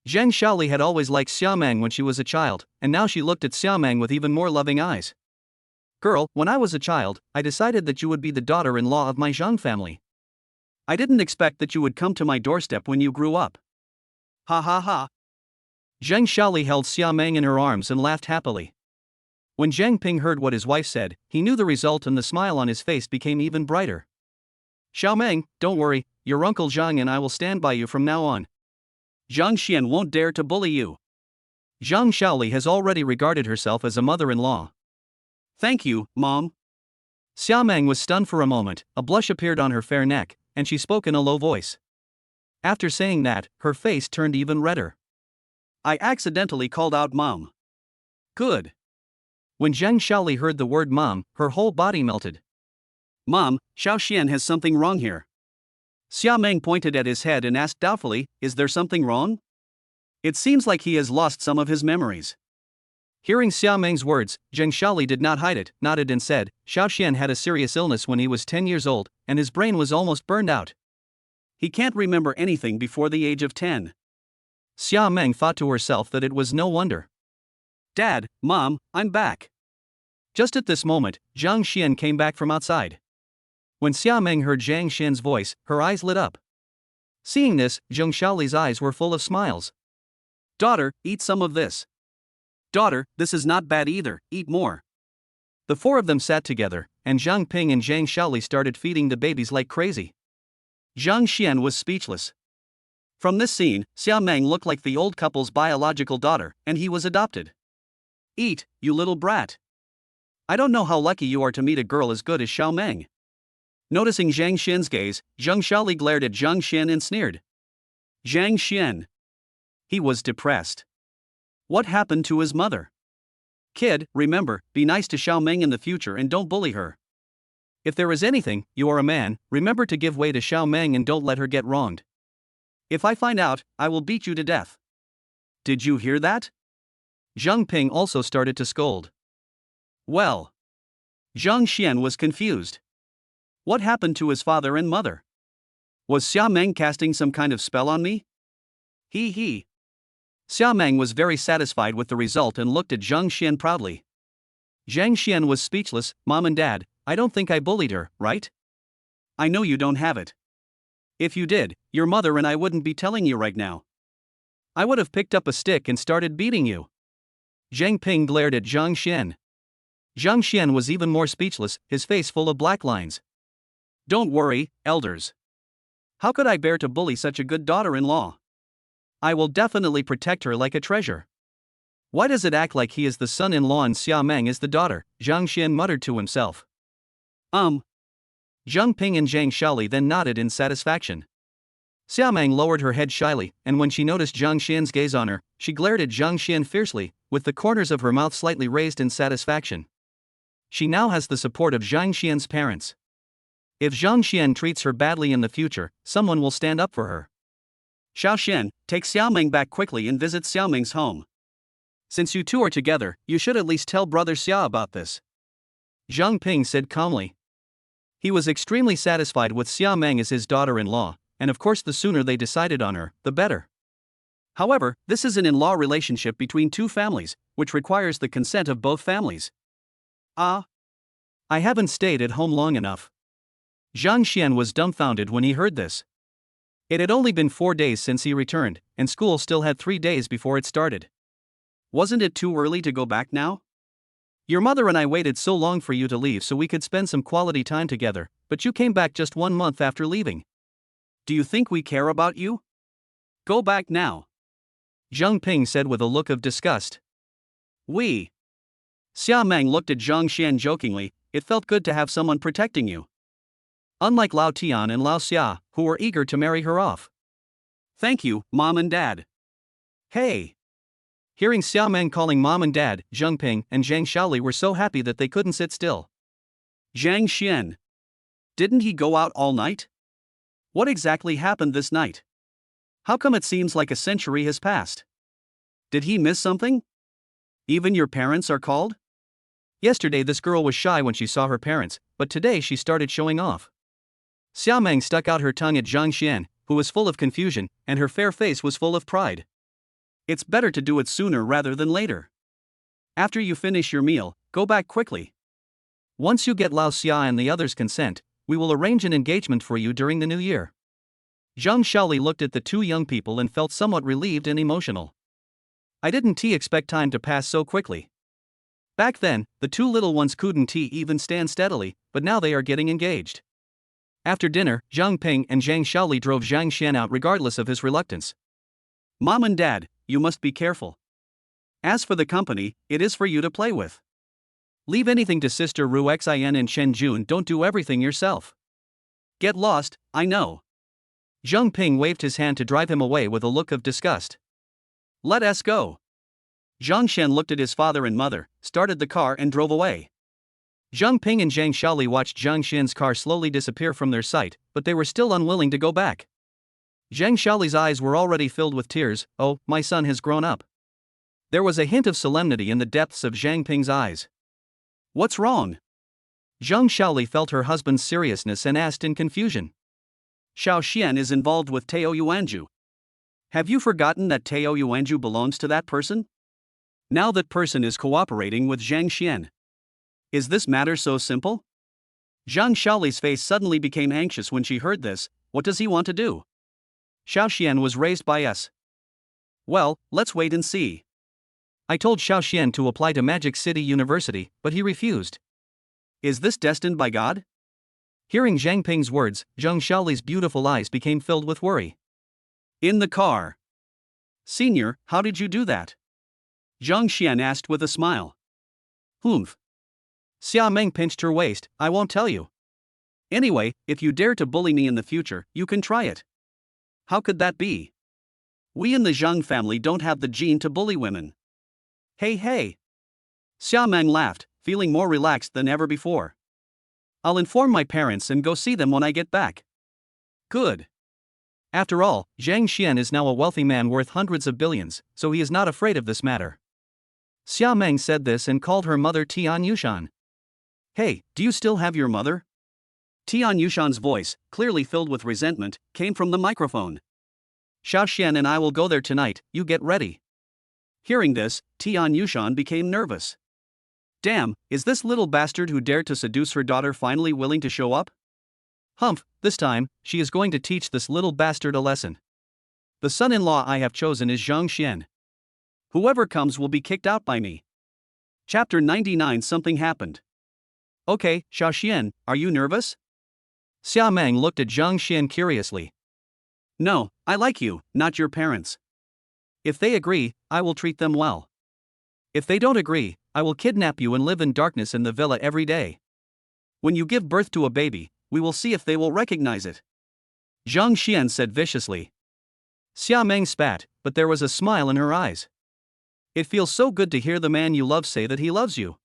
Zhang Shaoli had always liked Xia Meng when she was a child, and now she looked at Xia Meng with even more loving eyes. Girl, when I was a child, I decided that you would be the daughter-in-law of my Zhang family. I didn't expect that you would come to my doorstep when you grew up. Ha ha ha. Zhang Shaoli held Xia Meng in her arms and laughed happily. When Zhang Ping heard what his wife said, he knew the result and the smile on his face became even brighter. Xiao Meng, don't worry, your uncle Zhang and I will stand by you from now on. Zhang Xian won't dare to bully you. Zhang Xiaoli has already regarded herself as a mother-in-law. Thank you, Mom. Xiaomeng was stunned for a moment, a blush appeared on her fair neck, and she spoke in a low voice. After saying that, her face turned even redder. I accidentally called out Mom. Good. When Zhang Xiaoli heard the word Mom, her whole body melted. Mom, Xiao Xian has something wrong here. Xiaomeng pointed at his head and asked doubtfully, Is there something wrong? It seems like he has lost some of his memories. Hearing Xiaomeng's words, Zhang Xiaoli did not hide it, nodded and said, Xiao Xian had a serious illness when he was 10 years old, and his brain was almost burned out. He can't remember anything before the age of 10. Xiaomeng thought to herself that it was no wonder. Dad, Mom, I'm back. Just at this moment, Zhang Xian came back from outside. When Xiaomeng heard Zhang Xian's voice, her eyes lit up. Seeing this, Zhang Xiaoli's eyes were full of smiles. Daughter, eat some of this. Daughter, this is not bad either, eat more. The four of them sat together, and Zhang Ping and Zhang Xiaoli started feeding the babies like crazy. Zhang Xian was speechless. From this scene, Xiaomeng looked like the old couple's biological daughter, and he was adopted. Eat, you little brat. I don't know how lucky you are to meet a girl as good as Xiaomeng. Noticing Zhang Xian's gaze, Zhang Xiaoli glared at Zhang Xian and sneered. Zhang Xian. He was depressed. What happened to his mother? Kid, remember, be nice to Xiaomeng in the future and don't bully her. If there is anything, you are a man, remember to give way to Xiaomeng and don't let her get wronged. If I find out, I will beat you to death. Did you hear that? Zhang Ping also started to scold. Well. Zhang Xian was confused. What happened to his father and mother? Was Xiaomeng casting some kind of spell on me? He. Xiaomeng was very satisfied with the result and looked at Zhang Xian proudly. Zhang Xian was speechless. Mom and Dad, I don't think I bullied her, right? I know you don't have it. If you did, your mother and I wouldn't be telling you right now. I would have picked up a stick and started beating you. Zhang Ping glared at Zhang Xian. Zhang Xian was even more speechless, his face full of black lines. Don't worry, elders. How could I bear to bully such a good daughter-in-law? I will definitely protect her like a treasure. Why does it act like he is the son-in-law and Xiaomeng is the daughter? Zhang Xian muttered to himself. Zhang Ping and Zhang Xiaoli then nodded in satisfaction. Xiaomeng lowered her head shyly, and when she noticed Zhang Xian's gaze on her, she glared at Zhang Xian fiercely, with the corners of her mouth slightly raised in satisfaction. She now has the support of Zhang Xian's parents. If Zhang Xian treats her badly in the future, someone will stand up for her. Xiao Xian, take Xiaomeng back quickly and visit Xiaomeng's home. Since you two are together, you should at least tell brother Xia about this. Zhang Ping said calmly. He was extremely satisfied with Xiaomeng as his daughter-in-law, and of course the sooner they decided on her, the better. However, this is an in-law relationship between two families, which requires the consent of both families. I haven't stayed at home long enough. Zhang Xian was dumbfounded when he heard this. It had only been 4 days since he returned, and school still had 3 days before it started. Wasn't it too early to go back now? Your mother and I waited so long for you to leave so we could spend some quality time together, but you came back just 1 month after leaving. Do you think we care about you? Go back now. Zhang Ping said with a look of disgust. We. Xiaomeng looked at Zhang Xian jokingly. It felt good to have someone protecting you. Unlike Lao Tian and Lao Xia, who were eager to marry her off. Thank you, Mom and Dad. Hey. Hearing Xiaomeng calling Mom and Dad, Zhang Ping and Zhang Xiaoli were so happy that they couldn't sit still. Zhang Xian. Didn't he go out all night? What exactly happened this night? How come it seems like a century has passed? Did he miss something? Even your parents are called? Yesterday this girl was shy when she saw her parents, but today she started showing off. Xiaomeng stuck out her tongue at Zhang Xian, who was full of confusion, and her fair face was full of pride. It's better to do it sooner rather than later. After you finish your meal, go back quickly. Once you get Lao Xia and the others' consent, we will arrange an engagement for you during the new year. Zhang Xiaoli looked at the two young people and felt somewhat relieved and emotional. I didn't expect time to pass so quickly. Back then, the two little ones couldn't even stand steadily, but now they are getting engaged. After dinner, Zhang Ping and Zhang Xiaoli drove Zhang Xian out regardless of his reluctance. Mom and Dad, you must be careful. As for the company, it is for you to play with. Leave anything to Sister Ru Xin and Chen Jun, don't do everything yourself. Get lost, I know. Zheng Ping waved his hand to drive him away with a look of disgust. Let us go. Zhang Shen looked at his father and mother, started the car and drove away. Zheng Ping and Zhang Shaoli watched Zhang Shen's car slowly disappear from their sight, but they were still unwilling to go back. Zhang Shaoli's eyes were already filled with tears. Oh, my son has grown up. There was a hint of solemnity in the depths of Zhang Ping's eyes. What's wrong? Zhang Shaoli felt her husband's seriousness and asked in confusion. Xiao Xian is involved with Tao Yuanju. Have you forgotten that Tao Yuanju belongs to that person? Now that person is cooperating with Zhang Xian. Is this matter so simple? Zhang Shaoli's face suddenly became anxious when she heard this. What does he want to do? Xiao Xian was raised by us. Well, let's wait and see. I told Xiao Xian to apply to Magic City University, but he refused. Is this destined by God? Hearing Zhang Ping's words, Zhang Shaoli's beautiful eyes became filled with worry. In the car. Senior, how did you do that? Zhang Xian asked with a smile. Humph. Xia Meng pinched her waist. I won't tell you. Anyway, if you dare to bully me in the future, you can try it. How could that be? We in the Zhang family don't have the gene to bully women. Hey. Xia Meng laughed, feeling more relaxed than ever before. I'll inform my parents and go see them when I get back. Good. After all, Zhang Xian is now a wealthy man worth hundreds of billions, so he is not afraid of this matter. Xia Meng said this and called her mother Tian Yushan. Hey, do you still have your mother? Tian Yushan's voice, clearly filled with resentment, came from the microphone. Xiao Xian and I will go there tonight, you get ready. Hearing this, Tian Yushan became nervous. Damn, is this little bastard who dared to seduce her daughter finally willing to show up? Humph, this time, she is going to teach this little bastard a lesson. The son-in-law I have chosen is Zhang Xian. Whoever comes will be kicked out by me. Chapter 99. Something happened. Okay, Xiao Xian, are you nervous? Xia Meng looked at Zhang Xian curiously. No, I like you, not your parents. If they agree, I will treat them well. If they don't agree, I will kidnap you and live in darkness in the villa every day. When you give birth to a baby, we will see if they will recognize it. Zhang Xian said viciously. Xia Meng spat, but there was a smile in her eyes. It feels so good to hear the man you love say that he loves you.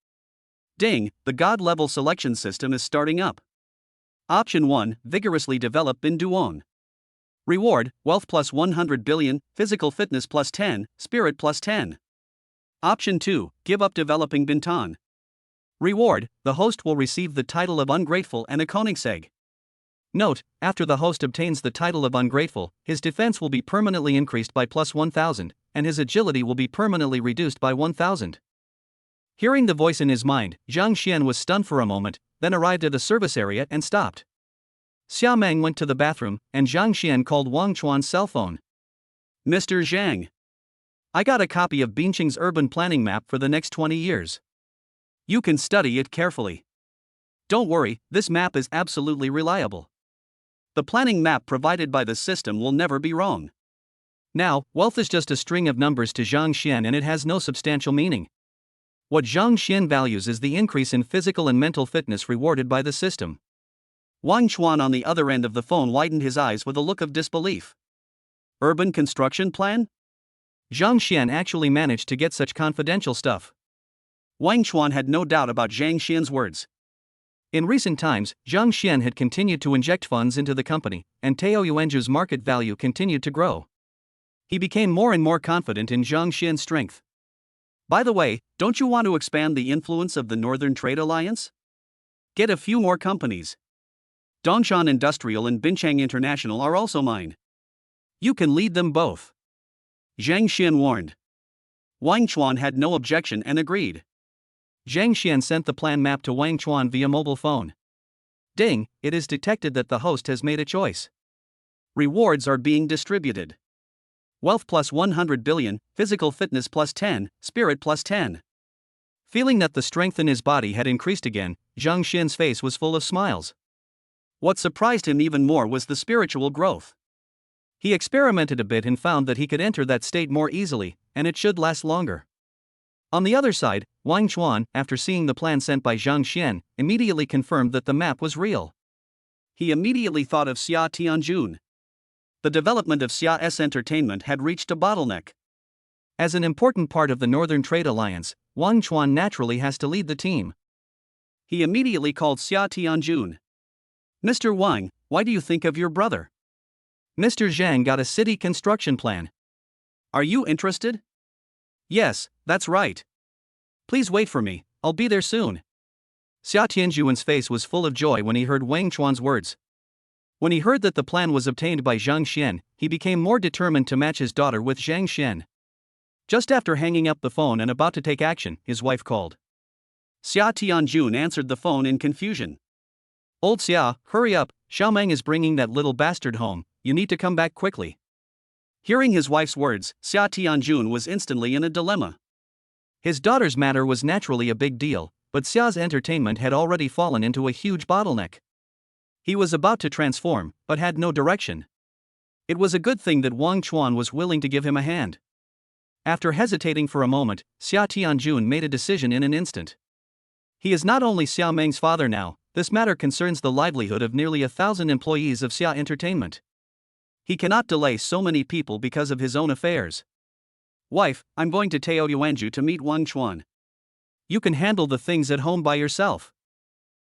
Ding, the God-level selection system is starting up. Option 1, vigorously develop Bin Duon. Reward, wealth plus 100 billion, physical fitness plus 10, spirit plus 10. Option 2, give up developing Bintan. Reward, the host will receive the title of ungrateful and a Koenigsegg. Note, after the host obtains the title of ungrateful, his defense will be permanently increased by plus 1000, and his agility will be permanently reduced by 1000. Hearing the voice in his mind, Zhang Xian was stunned for a moment, then arrived at the service area and stopped. Xia Meng went to the bathroom, and Zhang Xian called Wang Chuan's cell phone. Mr. Zhang. I got a copy of Binqing's urban planning map for the next 20 years. You can study it carefully. Don't worry, this map is absolutely reliable. The planning map provided by the system will never be wrong. Now, wealth is just a string of numbers to Zhang Xian and it has no substantial meaning. What Zhang Xian values is the increase in physical and mental fitness rewarded by the system. Wang Chuan on the other end of the phone widened his eyes with a look of disbelief. Urban construction plan? Zhang Xian actually managed to get such confidential stuff. Wang Chuan had no doubt about Zhang Xian's words. In recent times, Zhang Xian had continued to inject funds into the company, and Tao Yuanju's market value continued to grow. He became more and more confident in Zhang Xian's strength. By the way, don't you want to expand the influence of the Northern Trade Alliance? Get a few more companies. Dongshan Industrial and Binchang International are also mine. You can lead them both. Zhang Xian warned. Wang Chuan had no objection and agreed. Zhang Xian sent the plan map to Wang Chuan via mobile phone. Ding, it is detected that the host has made a choice. Rewards are being distributed. Wealth plus 100 billion, physical fitness plus 10, spirit plus 10. Feeling that the strength in his body had increased again, Zhang Xian's face was full of smiles. What surprised him even more was the spiritual growth. He experimented a bit and found that he could enter that state more easily, and it should last longer. On the other side, Wang Chuan, after seeing the plan sent by Zhang Xian, immediately confirmed that the map was real. He immediately thought of Xia Tianjun. The development of Xia's entertainment had reached a bottleneck. As an important part of the Northern Trade Alliance, Wang Chuan naturally has to lead the team. He immediately called Xia Tianjun. Mr. Wang, why do you think of your brother? Mr. Zhang got a city construction plan. Are you interested? Yes, that's right. Please wait for me, I'll be there soon. Xia Tianjuan's face was full of joy when he heard Wang Chuan's words. When he heard that the plan was obtained by Zhang Xian, he became more determined to match his daughter with Zhang Xian. Just after hanging up the phone and about to take action, his wife called. Xia Tianjun answered the phone in confusion. Old Xia, hurry up, Xiaomeng is bringing that little bastard home, you need to come back quickly. Hearing his wife's words, Xia Tianjun was instantly in a dilemma. His daughter's matter was naturally a big deal, but Xia's entertainment had already fallen into a huge bottleneck. He was about to transform, but had no direction. It was a good thing that Wang Chuan was willing to give him a hand. After hesitating for a moment, Xia Tianjun made a decision in an instant. He is not only Xiaomeng's father now, this matter concerns the livelihood of nearly 1,000 employees of Xia Entertainment. He cannot delay so many people because of his own affairs. Wife, I'm going to Taoyuanju to meet Wang Chuan. You can handle the things at home by yourself.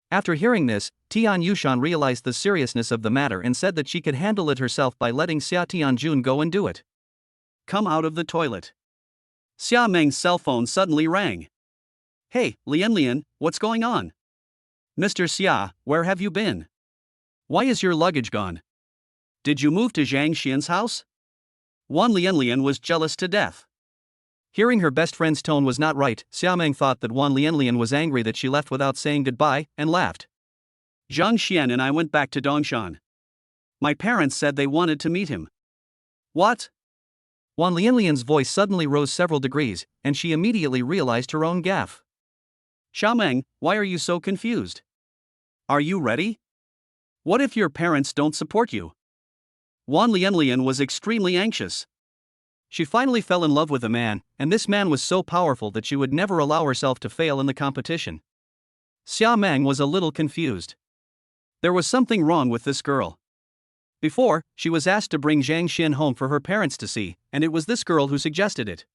After hearing this, Tian Yushan realized the seriousness of the matter and said that she could handle it herself by letting Xia Tianjun go and do it. Come out of the toilet. Xia Meng's cell phone suddenly rang. Hey, Lynn, what's going on? Mr. Xia, where have you been? Why is your luggage gone? Did you move to Zhang Xian's house? Lynn was jealous to death. Hearing her best friend's tone was not right, Xiaomeng thought that Lynn was angry that she left without saying goodbye, and laughed. Zhang Xian and I went back to Dongshan. My parents said they wanted to meet him. What? Lynn's voice suddenly rose several degrees, and she immediately realized her own gaffe. Xiaomeng, why are you so confused? Are you ready? What if your parents don't support you? Lynn was extremely anxious. She finally fell in love with a man, and this man was so powerful that she would never allow herself to fail in the competition. Xiaomeng was a little confused. There was something wrong with this girl. Before, she was asked to bring Zhang Xian home for her parents to see, and it was this girl who suggested it.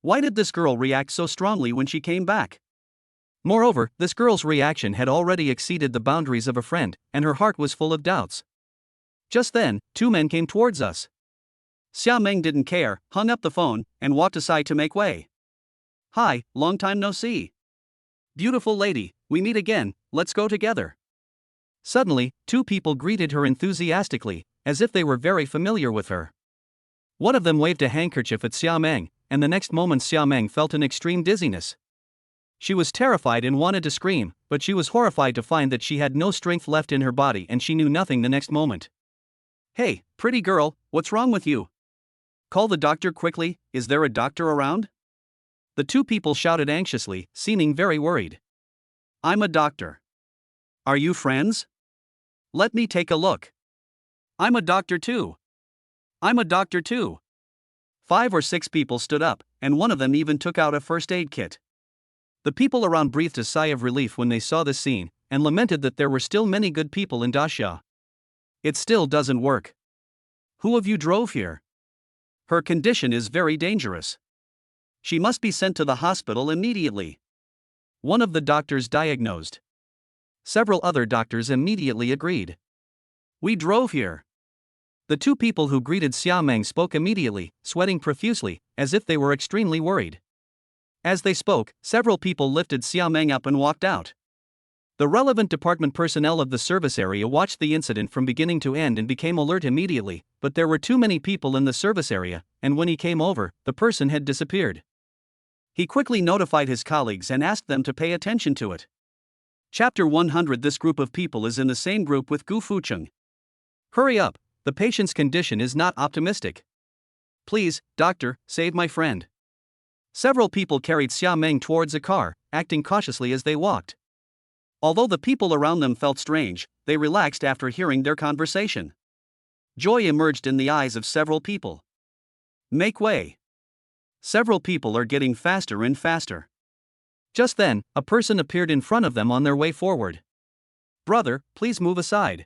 Why did this girl react so strongly when she came back? Moreover, this girl's reaction had already exceeded the boundaries of a friend, and her heart was full of doubts. Just then, two men came towards us. Xiaomeng didn't care, hung up the phone, and walked aside to make way. Hi, long time no see. Beautiful lady, we meet again, let's go together. Suddenly, two people greeted her enthusiastically, as if they were very familiar with her. One of them waved a handkerchief at Xiaomeng, and the next moment Xiaomeng felt an extreme dizziness. She was terrified and wanted to scream, but she was horrified to find that she had no strength left in her body and she knew nothing the next moment. Hey, pretty girl, what's wrong with you? Call the doctor quickly, is there a doctor around? The two people shouted anxiously, seeming very worried. I'm a doctor. Are you friends? Let me take a look. I'm a doctor too. I'm a doctor too. 5 or 6 people stood up, and one of them even took out a first aid kit. The people around breathed a sigh of relief when they saw this scene, and lamented that there were still many good people in Dasha. It still doesn't work. Who of you drove here? Her condition is very dangerous. She must be sent to the hospital immediately. One of the doctors diagnosed. Several other doctors immediately agreed. We drove here. The two people who greeted Xiaomeng spoke immediately, sweating profusely, as if they were extremely worried. As they spoke, several people lifted Xiaomeng up and walked out. The relevant department personnel of the service area watched the incident from beginning to end and became alert immediately, but there were too many people in the service area, and when he came over, the person had disappeared. He quickly notified his colleagues and asked them to pay attention to it. Chapter 100. This group of people is in the same group with Gu Fucheng. Hurry up, the patient's condition is not optimistic. Please, doctor, save my friend. Several people carried Xiaomeng towards a car, acting cautiously as they walked. Although the people around them felt strange, they relaxed after hearing their conversation. Joy emerged in the eyes of several people. Make way. Several people are getting faster and faster. Just then, a person appeared in front of them on their way forward. Brother, please move aside.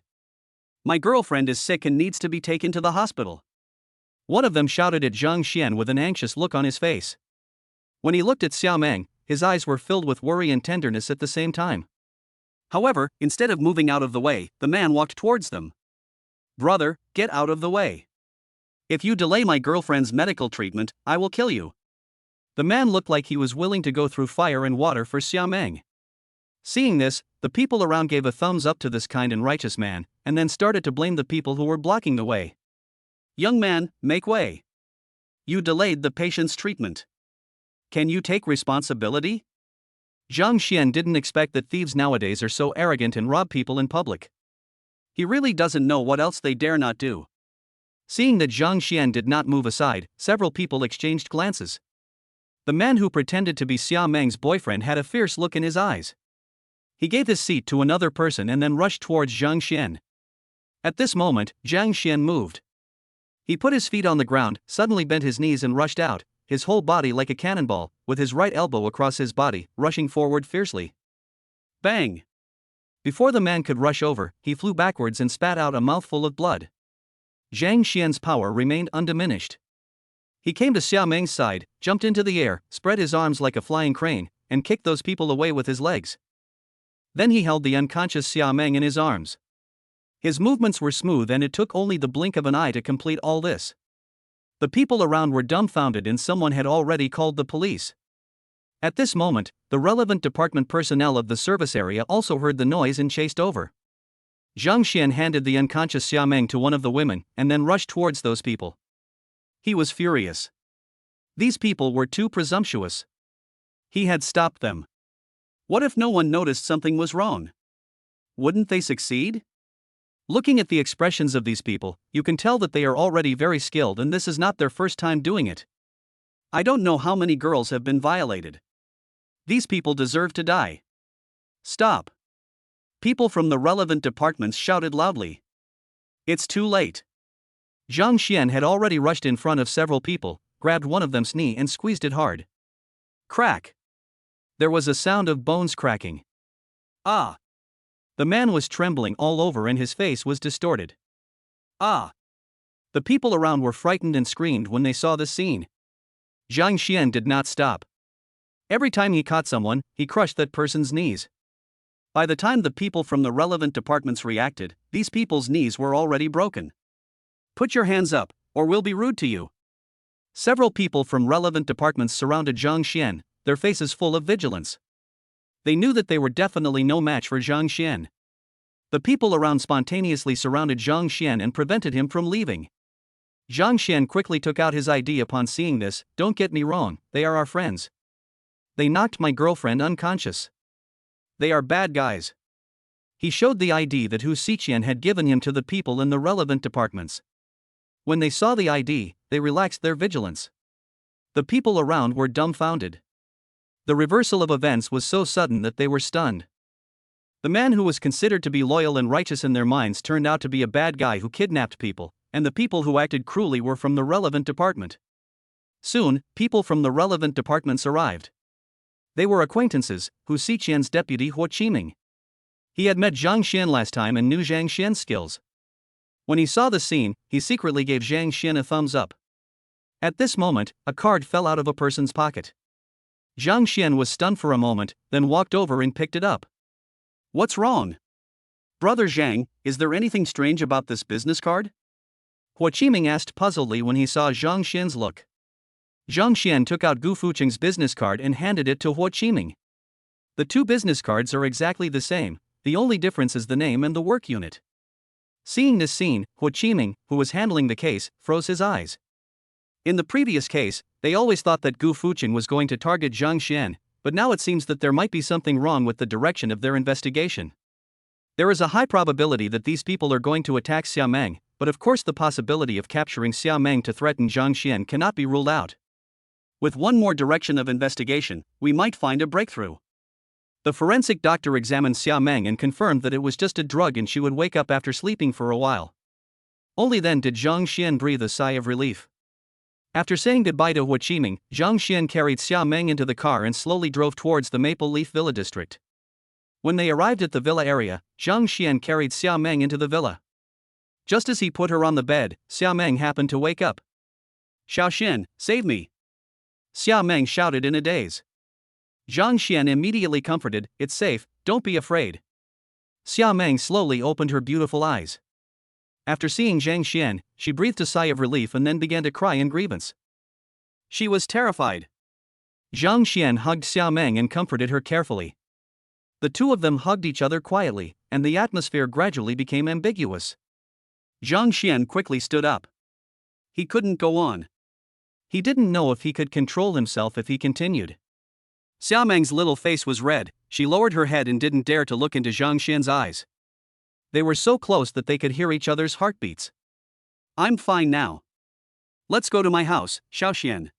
My girlfriend is sick and needs to be taken to the hospital. One of them shouted at Zhang Xian with an anxious look on his face. When he looked at Xiaomeng, his eyes were filled with worry and tenderness at the same time. However, instead of moving out of the way, the man walked towards them. Brother, get out of the way. If you delay my girlfriend's medical treatment, I will kill you. The man looked like he was willing to go through fire and water for Xiaomeng. Seeing this, the people around gave a thumbs up to this kind and righteous man, and then started to blame the people who were blocking the way. Young man, make way. You delayed the patient's treatment. Can you take responsibility? Zhang Xian didn't expect that thieves nowadays are so arrogant and rob people in public. He really doesn't know what else they dare not do. Seeing that Zhang Xian did not move aside, several people exchanged glances. The man who pretended to be Xiaomeng's boyfriend had a fierce look in his eyes. He gave his seat to another person and then rushed towards Zhang Xian. At this moment, Zhang Xian moved. He put his feet on the ground, suddenly bent his knees and rushed out, his whole body like a cannonball, with his right elbow across his body, rushing forward fiercely. Bang! Before the man could rush over, he flew backwards and spat out a mouthful of blood. Zhang Xian's power remained undiminished. He came to Xiaomeng's side, jumped into the air, spread his arms like a flying crane, and kicked those people away with his legs. Then he held the unconscious Xiaomeng in his arms. His movements were smooth and it took only the blink of an eye to complete all this. The people around were dumbfounded and someone had already called the police. At this moment, the relevant department personnel of the service area also heard the noise and chased over. Zhang Xian handed the unconscious Xiaomeng to one of the women and then rushed towards those people. He was furious. These people were too presumptuous. He had stopped them. What if no one noticed something was wrong? Wouldn't they succeed? Looking at the expressions of these people, you can tell that they are already very skilled and this is not their first time doing it. I don't know how many girls have been violated. These people deserve to die. Stop. People from the relevant departments shouted loudly. It's too late. Zhang Xian had already rushed in front of several people, grabbed one of them's knee and squeezed it hard. Crack. There was a sound of bones cracking. Ah! The man was trembling all over and his face was distorted. Ah! The people around were frightened and screamed when they saw this scene. Zhang Xian did not stop. Every time he caught someone, he crushed that person's knees. By the time the people from the relevant departments reacted, these people's knees were already broken. Put your hands up, or we'll be rude to you. Several people from relevant departments surrounded Zhang Xian, their faces full of vigilance. They knew that they were definitely no match for Zhang Xian. The people around spontaneously surrounded Zhang Xian and prevented him from leaving. Zhang Xian quickly took out his ID upon seeing this. Don't get me wrong, they are our friends. They knocked my girlfriend unconscious. They are bad guys. He showed the ID that Hu Xiqian had given him to the people in the relevant departments. When they saw the ID, they relaxed their vigilance. The people around were dumbfounded. The reversal of events was so sudden that they were stunned. The man who was considered to be loyal and righteous in their minds turned out to be a bad guy who kidnapped people, and the people who acted cruelly were from the relevant department. Soon, people from the relevant departments arrived. They were acquaintances, Hu Xiqian's deputy Huo Qiming. He had met Zhang Xian last time and knew Zhang Xian's skills. When he saw the scene, he secretly gave Zhang Xian a thumbs up. At this moment, a card fell out of a person's pocket. Zhang Xian was stunned for a moment, then walked over and picked it up. What's wrong? Brother Zhang, is there anything strange about this business card? Huo Qiming asked puzzledly when he saw Zhang Xian's look. Zhang Xian took out Gu Fuqing's business card and handed it to Huo Qiming. The two business cards are exactly the same, the only difference is the name and the work unit. Seeing this scene, Huo Qiming, who was handling the case, froze his eyes. In the previous case, they always thought that Gu Fuqing was going to target Zhang Xian, but now it seems that there might be something wrong with the direction of their investigation. There is a high probability that these people are going to attack Xiaomeng, but of course the possibility of capturing Xiaomeng to threaten Zhang Xian cannot be ruled out. With one more direction of investigation, we might find a breakthrough. The forensic doctor examined Xiaomeng and confirmed that it was just a drug and she would wake up after sleeping for a while. Only then did Zhang Xian breathe a sigh of relief. After saying goodbye to Hua Qiming, Zhang Xian carried Xia Meng into the car and slowly drove towards the Maple Leaf Villa district. When they arrived at the villa area, Zhang Xian carried Xia Meng into the villa. Just as he put her on the bed, Xia Meng happened to wake up. "Xiao Xian, save me!" Xia Meng shouted in a daze. Zhang Xian immediately comforted, "It's safe, don't be afraid." Xia Meng slowly opened her beautiful eyes. After seeing Zhang Xian, she breathed a sigh of relief and then began to cry in grievance. She was terrified. Zhang Xian hugged Xia Meng and comforted her carefully. The two of them hugged each other quietly, and the atmosphere gradually became ambiguous. Zhang Xian quickly stood up. He couldn't go on. He didn't know if he could control himself if he continued. Xia Meng's little face was red. She lowered her head and didn't dare to look into Zhang Xian's eyes. They were so close that they could hear each other's heartbeats. "I'm fine now. Let's go to my house, Xiao Xian."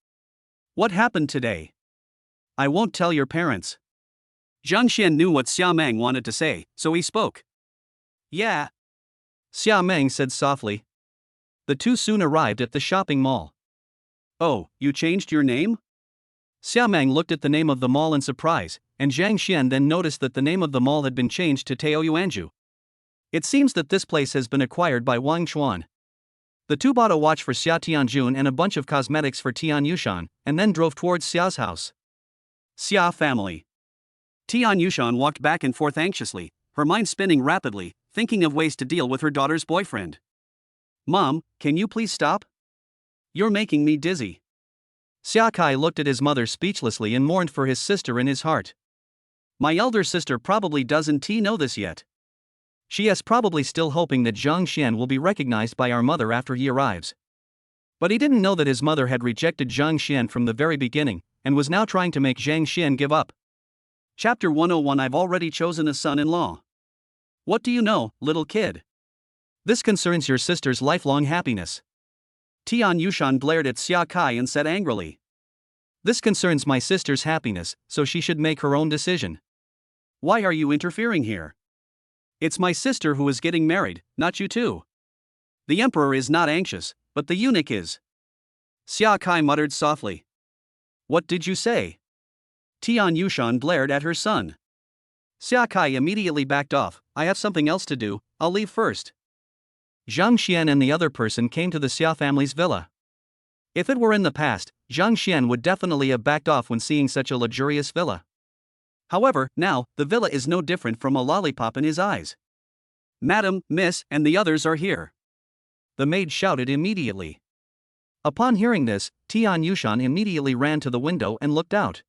"What happened today?" "I won't tell your parents." Zhang Xian knew what Xia Meng wanted to say, so he spoke. "Yeah," Xia Meng said softly. The two soon arrived at the shopping mall. "Oh, you changed your name?" Xia Meng looked at the name of the mall in surprise, and Zhang Xian then noticed that the name of the mall had been changed to Taoyuanju. It seems that this place has been acquired by Wang Chuan. The two bought a watch for Xia Tianjun and a bunch of cosmetics for Tian Yushan, and then drove towards Xia's house. Xia family. Tian Yushan walked back and forth anxiously, her mind spinning rapidly, thinking of ways to deal with her daughter's boyfriend. "Mom, can you please stop? You're making me dizzy." Xia Kai looked at his mother speechlessly and mourned for his sister in his heart. "My elder sister probably doesn't know this yet. She is probably still hoping that Zhang Xian will be recognized by our mother after he arrives." But he didn't know that his mother had rejected Zhang Xian from the very beginning, and was now trying to make Zhang Xian give up. Chapter 101. I've already chosen a son-in-law. What do you know, little kid? This concerns your sister's lifelong happiness. Tian Yushan glared at Xia Kai and said angrily. This concerns my sister's happiness, so she should make her own decision. Why are you interfering here? It's my sister who is getting married, not you two. The emperor is not anxious, but the eunuch is. Xia Kai muttered softly. What did you say? Tian Yushan glared at her son. Xia Kai immediately backed off. I have something else to do, I'll leave first. Zhang Xian and the other person came to the Xia family's villa. If it were in the past, Zhang Xian would definitely have backed off when seeing such a luxurious villa. However, now, the villa is no different from a lollipop in his eyes. Madam, Miss, and the others are here. The maid shouted immediately. Upon hearing this, Tian Yushan immediately ran to the window and looked out.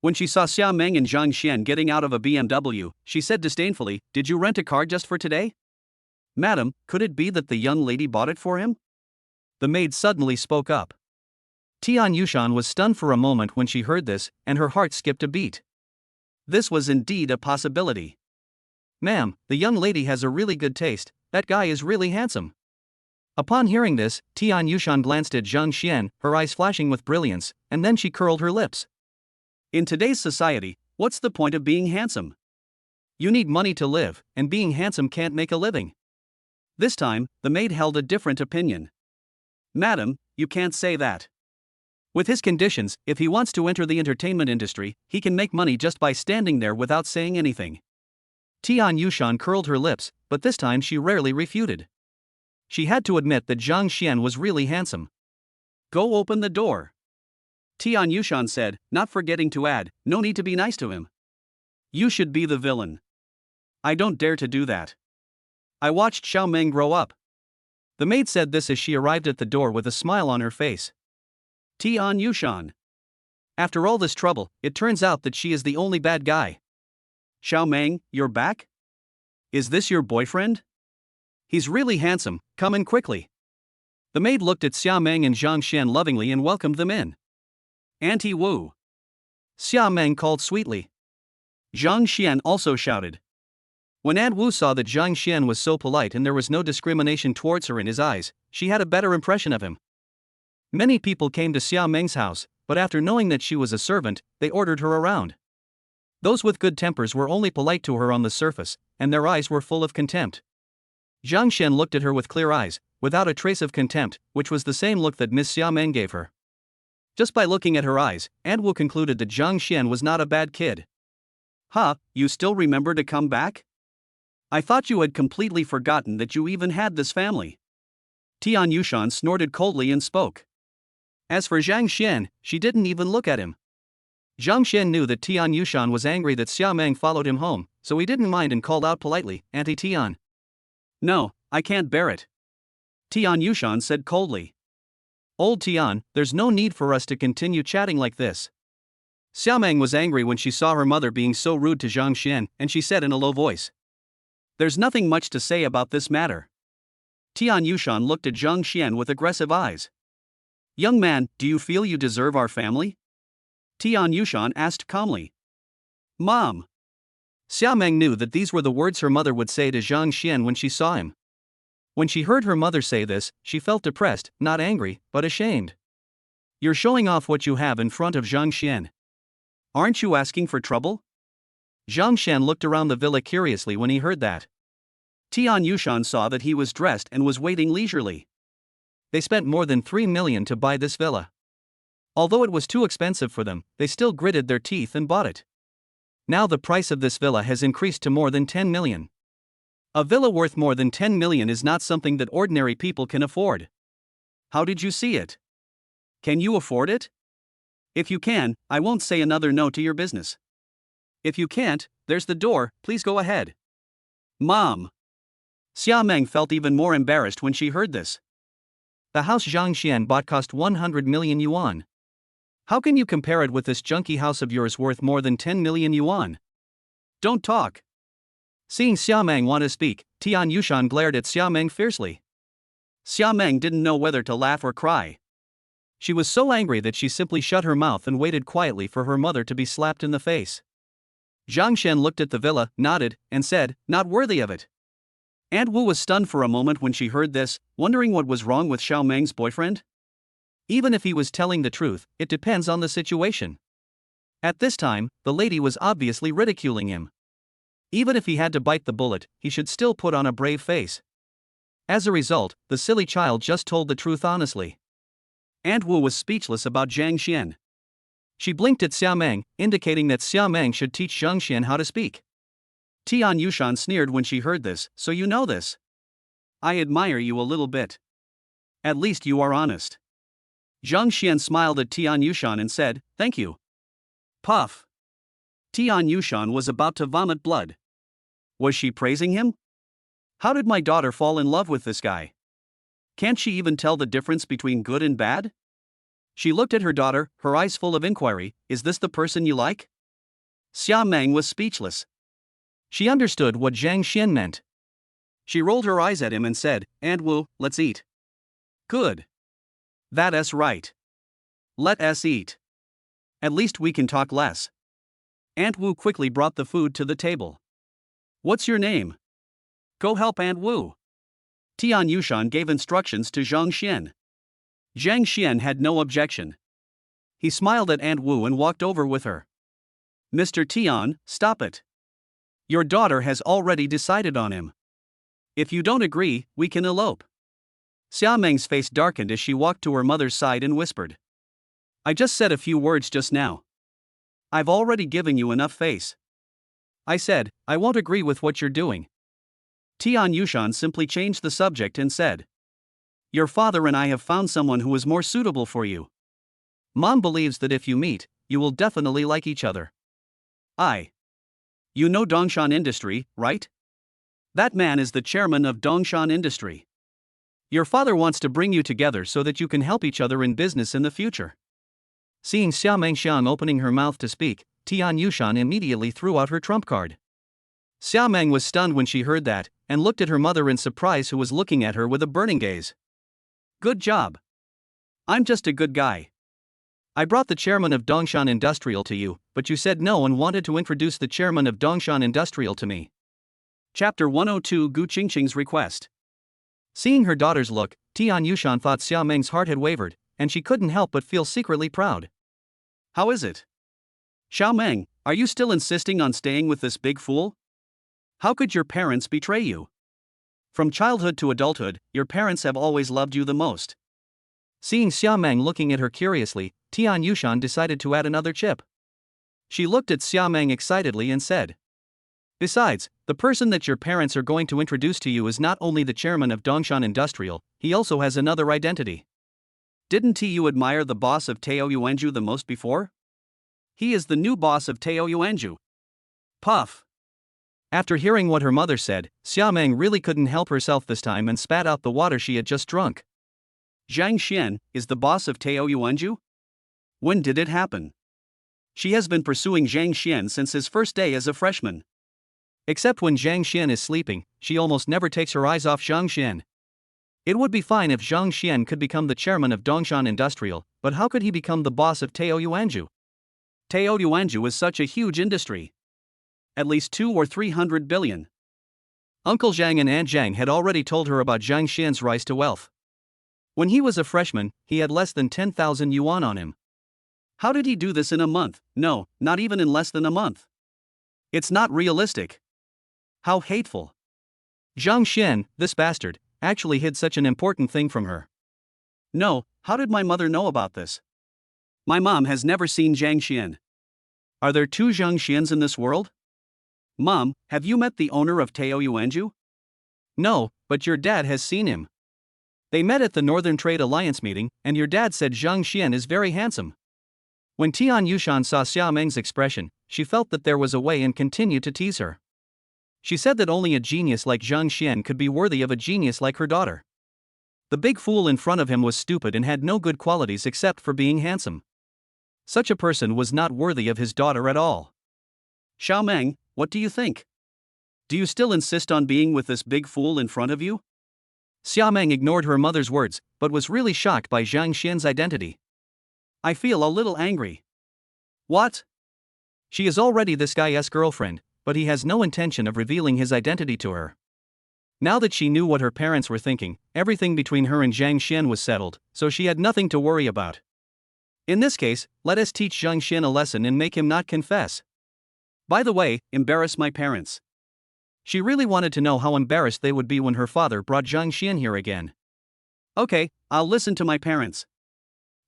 When she saw Xia Meng and Zhang Xian getting out of a BMW, she said disdainfully, Did you rent a car just for today? Madam, could it be that the young lady bought it for him? The maid suddenly spoke up. Tian Yushan was stunned for a moment when she heard this, and her heart skipped a beat. This was indeed a possibility. Ma'am, the young lady has a really good taste, that guy is really handsome. Upon hearing this, Tian Yushan glanced at Zhang Xian, her eyes flashing with brilliance, and then she curled her lips. In today's society, what's the point of being handsome? You need money to live, and being handsome can't make a living. This time, the maid held a different opinion. Madam, you can't say that. With his conditions, if he wants to enter the entertainment industry, he can make money just by standing there without saying anything. Tian Yushan curled her lips, but this time she rarely refuted. She had to admit that Zhang Xian was really handsome. Go open the door. Tian Yushan said, not forgetting to add, no need to be nice to him. You should be the villain. I don't dare to do that. I watched Xiao Meng grow up. The maid said this as she arrived at the door with a smile on her face. Tian Yushan. After all this trouble, it turns out that she is the only bad guy. Xiao Meng, you're back? Is this your boyfriend? He's really handsome, come in quickly. The maid looked at Xia Meng and Zhang Xian lovingly and welcomed them in. Auntie Wu. Xia Meng called sweetly. Zhang Xian also shouted. When Aunt Wu saw that Zhang Xian was so polite and there was no discrimination towards her in his eyes, she had a better impression of him. Many people came to Xia Meng's house, but after knowing that she was a servant, they ordered her around. Those with good tempers were only polite to her on the surface, and their eyes were full of contempt. Zhang Xian looked at her with clear eyes, without a trace of contempt, which was the same look that Miss Xiaomeng gave her. Just by looking at her eyes, Aunt Wu concluded that Zhang Xian was not a bad kid. Huh, you still remember to come back? I thought you had completely forgotten that you even had this family. Tian Yushan snorted coldly and spoke. As for Zhang Xian, she didn't even look at him. Zhang Xian knew that Tian Yushan was angry that Xiaomeng followed him home, so he didn't mind and called out politely, "Auntie Tian." "No, I can't bear it," Tian Yushan said coldly. "Old Tian, there's no need for us to continue chatting like this." Xiaomeng was angry when she saw her mother being so rude to Zhang Xian, and she said in a low voice, "There's nothing much to say about this matter." Tian Yushan looked at Zhang Xian with aggressive eyes. "Young man, do you feel you deserve our family?" Tian Yushan asked calmly. "Mom." Xiaomeng knew that these were the words her mother would say to Zhang Xian when she saw him. When she heard her mother say this, she felt depressed, not angry, but ashamed. "You're showing off what you have in front of Zhang Xian. Aren't you asking for trouble?" Zhang Xian looked around the villa curiously when he heard that. Tian Yushan saw that he was dressed and was waiting leisurely. They spent more than 3 million to buy this villa. Although it was too expensive for them, they still gritted their teeth and bought it. Now the price of this villa has increased to more than 10 million. A villa worth more than 10 million is not something that ordinary people can afford. How did you see it? Can you afford it? If you can, I won't say another no to your business. If you can't, there's the door, please go ahead. Mom. Xiaomeng felt even more embarrassed when she heard this. The house Zhang Xian bought cost 100 million yuan. How can you compare it with this junky house of yours worth more than 10 million yuan? Don't talk. Seeing Xiaomeng want to speak, Tian Yushan glared at Xiaomeng fiercely. Xiaomeng didn't know whether to laugh or cry. She was so angry that she simply shut her mouth and waited quietly for her mother to be slapped in the face. Zhang Xian looked at the villa, nodded, and said, "Not worthy of it." Aunt Wu was stunned for a moment when she heard this, wondering what was wrong with Xiaomeng's boyfriend. Even if he was telling the truth, it depends on the situation. At this time, the lady was obviously ridiculing him. Even if he had to bite the bullet, he should still put on a brave face. As a result, the silly child just told the truth honestly. Aunt Wu was speechless about Zhang Xian. She blinked at Xiaomeng, indicating that Xiaomeng should teach Zhang Xian how to speak. Tian Yushan sneered when she heard this, "So you know this? I admire you a little bit. At least you are honest." Zhang Xian smiled at Tian Yushan and said, "Thank you." Puff. Tian Yushan was about to vomit blood. Was she praising him? How did my daughter fall in love with this guy? Can't she even tell the difference between good and bad? She looked at her daughter, her eyes full of inquiry. "Is this the person you like?" Xiaomeng was speechless. She understood what Zhang Xian meant. She rolled her eyes at him and said, "Aunt Wu, let's eat." "Good. That's right. Let us eat. At least we can talk less." Aunt Wu quickly brought the food to the table. "What's your name?" "Go help Aunt Wu." Tian Yushan gave instructions to Zhang Xian. Zhang Xian had no objection. He smiled at Aunt Wu and walked over with her. "Mr. Tian, stop it. Your daughter has already decided on him. If you don't agree, we can elope." Xiaomeng's face darkened as she walked to her mother's side and whispered, "I just said a few words just now. I've already given you enough face. I said, I won't agree with what you're doing." Tian Yushan simply changed the subject and said, "Your father and I have found someone who is more suitable for you. Mom believes that if you meet, you will definitely like each other." You know Dongshan Industry, right? That man is the chairman of Dongshan Industry. Your father wants to bring you together so that you can help each other in business in the future. Seeing Xiaomeng Xiang opening her mouth to speak, Tian Yushan immediately threw out her trump card. Xiaomeng was stunned when she heard that, and looked at her mother in surprise, who was looking at her with a burning gaze. "Good job. I'm just a good guy. I brought the chairman of Dongshan Industrial to you, but you said no and wanted to introduce the chairman of Dongshan Industrial to me." Chapter 102, Gu Qingqing's Request. Seeing her daughter's look, Tian Yushan thought Xiaomeng's heart had wavered, and she couldn't help but feel secretly proud. "How is it? Xiaomeng, are you still insisting on staying with this big fool? How could your parents betray you?" From childhood to adulthood, your parents have always loved you the most. Seeing Xiaomeng looking at her curiously, Tian Yushan decided to add another chip. She looked at Xiaomeng excitedly and said, "Besides, the person that your parents are going to introduce to you is not only the chairman of Dongshan Industrial, he also has another identity. Didn't you admire the boss of Tao Yuanju the most before? He is the new boss of Tao Yuanju." Puff. After hearing what her mother said, Xiaomeng really couldn't help herself this time and spat out the water she had just drunk. Zhang Xian is the boss of Tao Yuanju? When did it happen? She has been pursuing Zhang Xian since his first day as a freshman. Except when Zhang Xian is sleeping, she almost never takes her eyes off Zhang Xian. It would be fine if Zhang Xian could become the chairman of Dongshan Industrial, but how could he become the boss of Tao Yuanju? Tao Yuanju is such a huge industry. At least 200 or 300 billion. Uncle Zhang and Aunt Zhang had already told her about Zhang Xian's rise to wealth. When he was a freshman, he had less than 10,000 yuan on him. How did he do this in a month? No, not even in less than a month. It's not realistic. How hateful. Zhang Xian, this bastard, actually hid such an important thing from her. No, how did my mother know about this? My mom has never seen Zhang Xian. Are there two Zhang Xians in this world? Mom, have you met the owner of Tao Yuanju? No, but your dad has seen him. They met at the Northern Trade Alliance meeting, and your dad said Zhang Xian is very handsome. When Tian Yushan saw Xiaomeng's expression, she felt that there was a way and continued to tease her. She said that only a genius like Zhang Xian could be worthy of a genius like her daughter. The big fool in front of him was stupid and had no good qualities except for being handsome. Such a person was not worthy of his daughter at all. Xiaomeng, what do you think? Do you still insist on being with this big fool in front of you? Xiaomeng ignored her mother's words, but was really shocked by Zhang Xian's identity. I feel a little angry. What? She is already this guy's girlfriend, but he has no intention of revealing his identity to her. Now that she knew what her parents were thinking, everything between her and Zhang Xian was settled, so she had nothing to worry about. In this case, let us teach Zhang Xian a lesson and make him not confess. By the way, embarrass my parents. She really wanted to know how embarrassed they would be when her father brought Zhang Xian here again. Okay, I'll listen to my parents.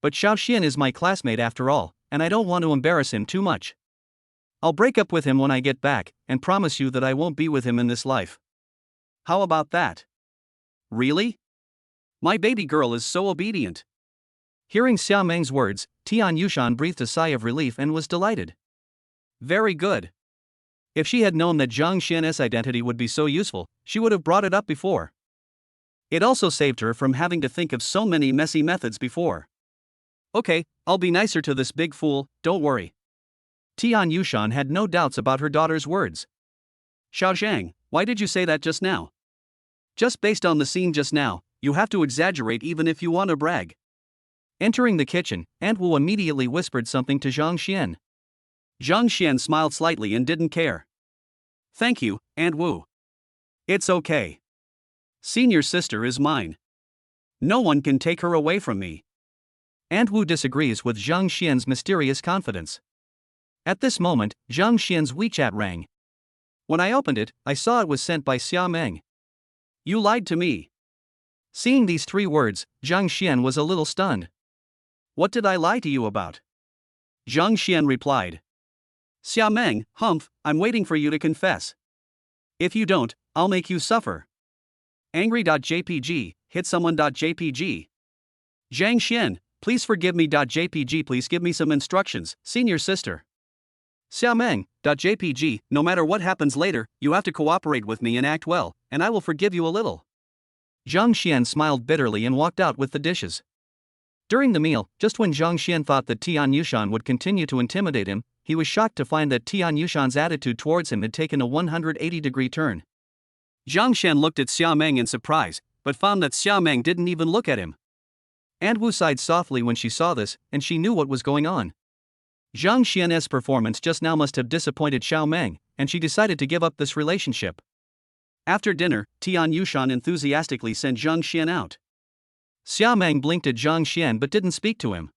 But Xiao Xian is my classmate after all, and I don't want to embarrass him too much. I'll break up with him when I get back, and promise you that I won't be with him in this life. How about that? Really? My baby girl is so obedient. Hearing Xiaomeng's words, Tian Yushan breathed a sigh of relief and was delighted. Very good. If she had known that Zhang Xian's identity would be so useful, she would have brought it up before. It also saved her from having to think of so many messy methods before. Okay, I'll be nicer to this big fool, don't worry. Tian Yushan had no doubts about her daughter's words. Xiao Zhang, why did you say that just now? Just based on the scene just now, you have to exaggerate even if you want to brag. Entering the kitchen, Aunt Wu immediately whispered something to Zhang Xian. Zhang Xian smiled slightly and didn't care. Thank you, Aunt Wu. It's okay. Senior sister is mine. No one can take her away from me. Aunt Wu disagrees with Zhang Xian's mysterious confidence. At this moment, Zhang Xian's WeChat rang. When I opened it, I saw it was sent by Xiaomeng. You lied to me. Seeing these three words, Zhang Xian was a little stunned. What did I lie to you about? Zhang Xian replied. Xiaomeng, humph, I'm waiting for you to confess. If you don't, I'll make you suffer. Angry.jpg, hit someone.jpg. Zhang Xian, please forgive me.jpg, please give me some instructions, senior sister. Xiaomeng.jpg, no matter what happens later, you have to cooperate with me and act well, and I will forgive you a little. Zhang Xian smiled bitterly and walked out with the dishes. During the meal, just when Zhang Xian thought that Tian Yushan would continue to intimidate him, he was shocked to find that Tian Yushan's attitude towards him had taken a 180-degree turn. Zhang Xian looked at Xiaomeng in surprise, but found that Xiaomeng didn't even look at him. Aunt Wu sighed softly when she saw this, and she knew what was going on. Zhang Xian's performance just now must have disappointed Xiaomeng, and she decided to give up this relationship. After dinner, Tian Yushan enthusiastically sent Zhang Xian out. Xiaomeng blinked at Zhang Xian but didn't speak to him.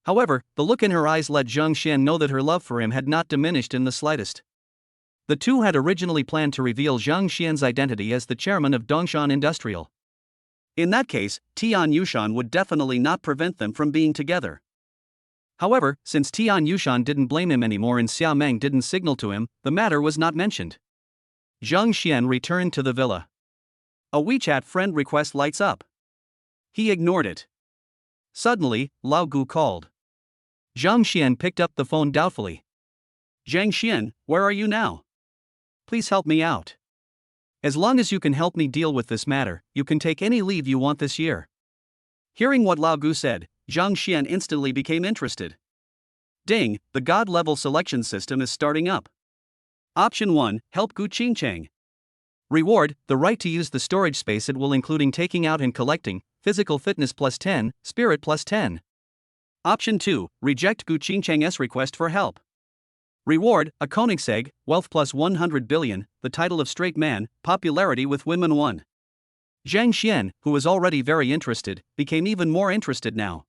However, the look in her eyes let Zhang Xian know that her love for him had not diminished in the slightest. The two had originally planned to reveal Zhang Xian's identity as the chairman of Dongshan Industrial. In that case, Tian Yushan would definitely not prevent them from being together. However, since Tian Yushan didn't blame him anymore and Xia Meng didn't signal to him, the matter was not mentioned. Zhang Xian returned to the villa. A WeChat friend request lights up. He ignored it. Suddenly, Lao Gu called. Zhang Xian picked up the phone doubtfully. Zhang Xian, where are you now? Please help me out. As long as you can help me deal with this matter, you can take any leave you want this year. Hearing what Lao Gu said, Zhang Xian instantly became interested. Ding, the God-level selection system is starting up. Option 1, help Gu Qingcheng. Reward, the right to use the storage space it will including taking out and collecting, physical fitness plus 10, spirit plus 10. Option 2, reject Gu Qingcheng's request for help. Reward, a Koenigsegg, wealth plus 100 billion, the title of straight man, popularity with women 1. Zhang Xian, who was already very interested, became even more interested now.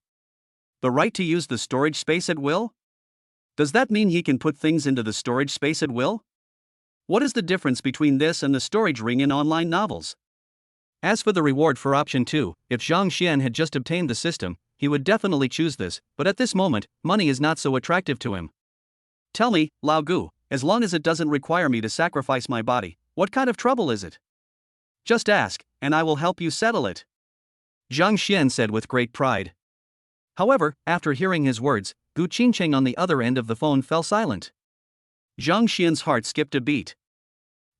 The right to use the storage space at will? Does that mean he can put things into the storage space at will? What is the difference between this and the storage ring in online novels? As for the reward for option 2, if Zhang Xian had just obtained the system, he would definitely choose this, but at this moment, money is not so attractive to him. Tell me, Lao Gu, as long as it doesn't require me to sacrifice my body, what kind of trouble is it? Just ask, and I will help you settle it. Zhang Xian said with great pride. However, after hearing his words, Gu Qingcheng on the other end of the phone fell silent. Zhang Xian's heart skipped a beat.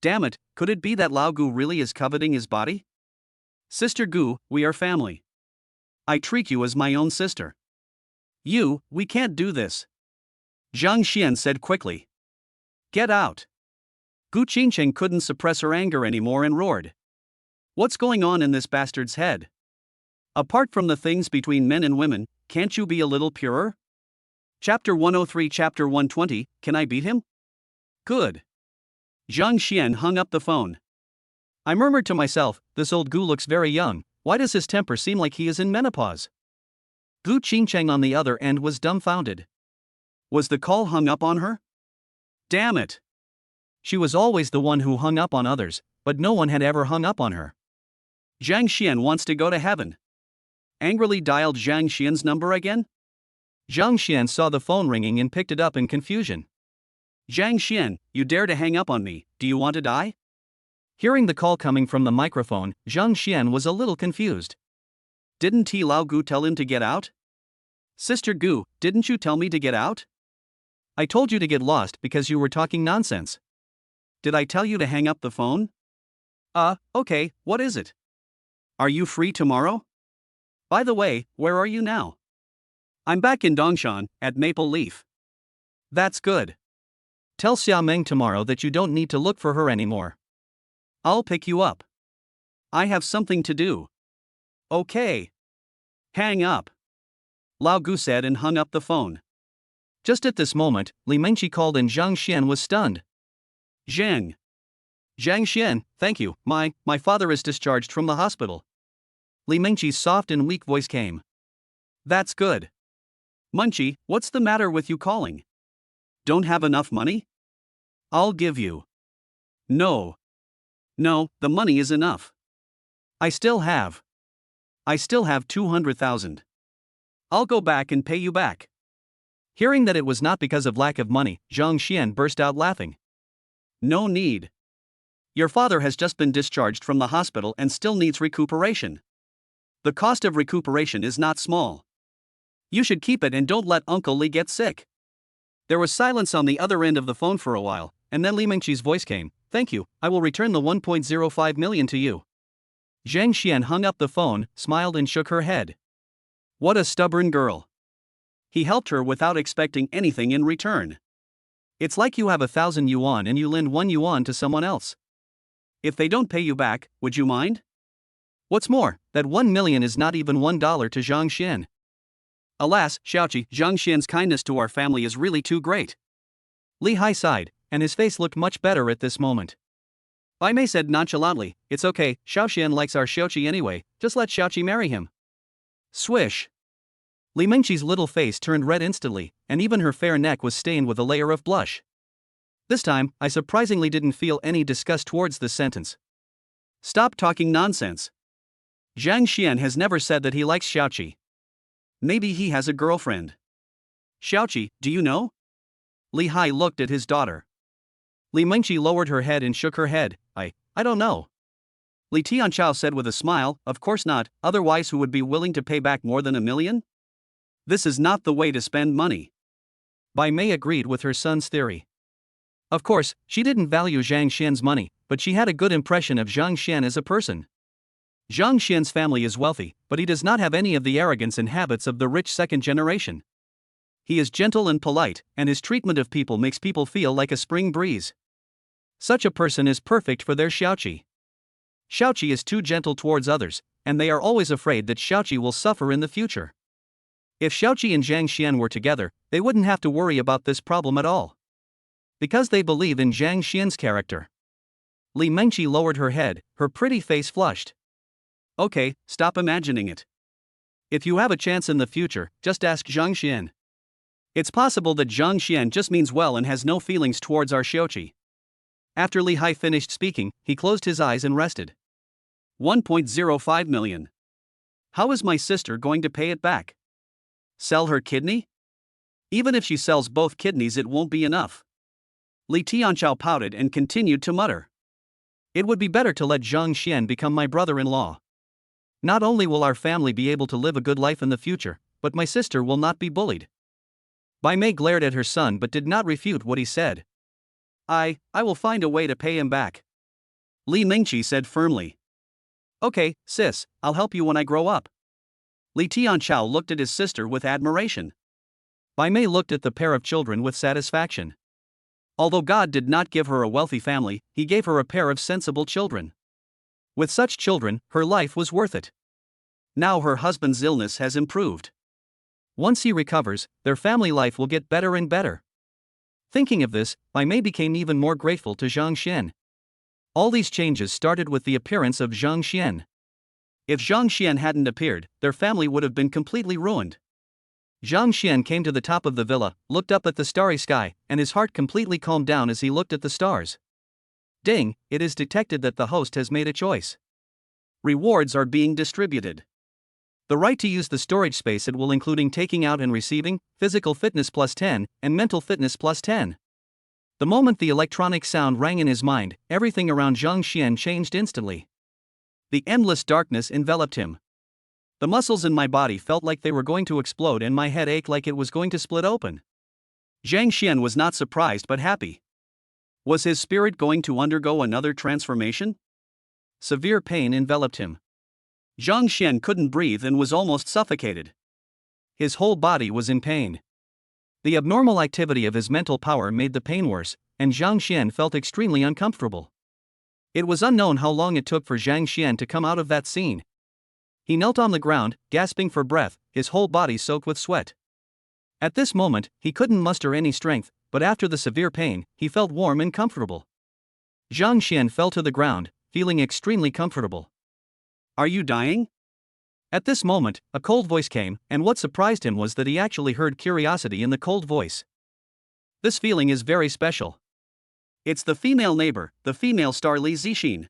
Damn it, could it be that Lao Gu really is coveting his body? Sister Gu, we are family. I treat you as my own sister. We can't do this. Zhang Xian said quickly. Get out. Gu Qingcheng couldn't suppress her anger anymore and roared. What's going on in this bastard's head? Apart from the things between men and women, can't you be a little purer? Chapter 103 Chapter 120, Can I beat him? Good. Zhang Xian hung up the phone. I murmured to myself, this old Gu looks very young, why does his temper seem like he is in menopause? Gu Qingcheng on the other end was dumbfounded. Was the call hung up on her? Damn it! She was always the one who hung up on others, but no one had ever hung up on her. Zhang Xian wants to go to heaven. Angrily dialed Zhang Xian's number again? Zhang Xian saw the phone ringing and picked it up in confusion. Zhang Xian, you dare to hang up on me, do you want to die? Hearing the call coming from the microphone, Zhang Xian was a little confused. Didn't Lao Gu tell him to get out? Sister Gu, didn't you tell me to get out? I told you to get lost because you were talking nonsense. Did I tell you to hang up the phone? Okay, what is it? Are you free tomorrow? By the way, where are you now? I'm back in Dongshan, at Maple Leaf. That's good. Tell Xia Meng tomorrow that you don't need to look for her anymore. I'll pick you up. I have something to do. Okay. Hang up. Lao Gu said and hung up the phone. Just at this moment, Li Mengqi called and Zhang Xian was stunned. Zhang Xian, thank you, my father is discharged from the hospital. Li Mengqi's soft and weak voice came. That's good. Munchi, what's the matter with you calling? Don't have enough money? I'll give you. No, the money is enough. I still have 200,000. I'll go back and pay you back. Hearing that it was not because of lack of money, Zhang Xian burst out laughing. No need. Your father has just been discharged from the hospital and still needs recuperation. The cost of recuperation is not small. You should keep it and don't let Uncle Li get sick. There was silence on the other end of the phone for a while, and then Li Mengqi's voice came. Thank you, I will return the 1.05 million to you. Zhang Xian hung up the phone, smiled and shook her head. What a stubborn girl. He helped her without expecting anything in return. It's like you have 1,000 yuan and you lend 1 yuan to someone else. If they don't pay you back, would you mind? What's more, that 1 million is not even $1 to Zhang Xian. Alas, Xiaoqi, Zhang Xian's kindness to our family is really too great. Li Hai sighed, and his face looked much better at this moment. Bai Mei said nonchalantly, it's okay, Xiaoxian likes our Xiaoqi anyway, just let Xiaoqi marry him. Swish. Li Mengqi's little face turned red instantly, and even her fair neck was stained with a layer of blush. This time, I surprisingly didn't feel any disgust towards this sentence. Stop talking nonsense. Zhang Xian has never said that he likes Xiaoqi. Maybe he has a girlfriend. Xiaoqi, do you know? Li Hai looked at his daughter. Li Mengqi lowered her head and shook her head. I don't know. Li Tianchao said with a smile, of course not, otherwise who would be willing to pay back more than $1 million? This is not the way to spend money. Bai Mei agreed with her son's theory. Of course, she didn't value Zhang Xian's money, but she had a good impression of Zhang Xian as a person. Zhang Xian's family is wealthy, but he does not have any of the arrogance and habits of the rich second generation. He is gentle and polite, and his treatment of people makes people feel like a spring breeze. Such a person is perfect for their Xiaoqi. Xiaoqi is too gentle towards others, and they are always afraid that Xiaoqi will suffer in the future. If Xiaoqi and Zhang Xian were together, they wouldn't have to worry about this problem at all. Because they believe in Zhang Xian's character. Li Mengqi lowered her head, her pretty face flushed. Okay, stop imagining it. If you have a chance in the future, just ask Zhang Xian. It's possible that Zhang Xian just means well and has no feelings towards our Xiaoqi. After Li Hai finished speaking, he closed his eyes and rested. 1.05 million. How is my sister going to pay it back? Sell her kidney? Even if she sells both kidneys, it won't be enough. Li Tianchao pouted and continued to mutter. It would be better to let Zhang Xian become my brother-in-law. Not only will our family be able to live a good life in the future, but my sister will not be bullied. Bai Mei glared at her son but did not refute what he said. I will find a way to pay him back. Li Mengqi said firmly. Okay, sis, I'll help you when I grow up. Li Tianchao looked at his sister with admiration. Bai Mei looked at the pair of children with satisfaction. Although God did not give her a wealthy family, he gave her a pair of sensible children. With such children, her life was worth it. Now her husband's illness has improved. Once he recovers, their family life will get better and better. Thinking of this, Bai Mei became even more grateful to Zhang Xian. All these changes started with the appearance of Zhang Xian. If Zhang Xian hadn't appeared, their family would have been completely ruined. Zhang Xian came to the top of the villa, looked up at the starry sky, and his heart completely calmed down as he looked at the stars. Ding, it is detected that the host has made a choice. Rewards are being distributed. The right to use the storage space it will including taking out and receiving, physical fitness plus 10, and mental fitness plus 10. The moment the electronic sound rang in his mind, everything around Zhang Xian changed instantly. The endless darkness enveloped him. The muscles in my body felt like they were going to explode and my head ached like it was going to split open. Zhang Xian was not surprised but happy. Was his spirit going to undergo another transformation? Severe pain enveloped him. Zhang Xian couldn't breathe and was almost suffocated. His whole body was in pain. The abnormal activity of his mental power made the pain worse, and Zhang Xian felt extremely uncomfortable. It was unknown how long it took for Zhang Xian to come out of that scene. He knelt on the ground, gasping for breath, his whole body soaked with sweat. At this moment, he couldn't muster any strength, but after the severe pain, he felt warm and comfortable. Zhang Xian fell to the ground, feeling extremely comfortable. Are you dying? At this moment, a cold voice came, and what surprised him was that he actually heard curiosity in the cold voice. This feeling is very special. It's the female neighbor, the female star Li Zixin.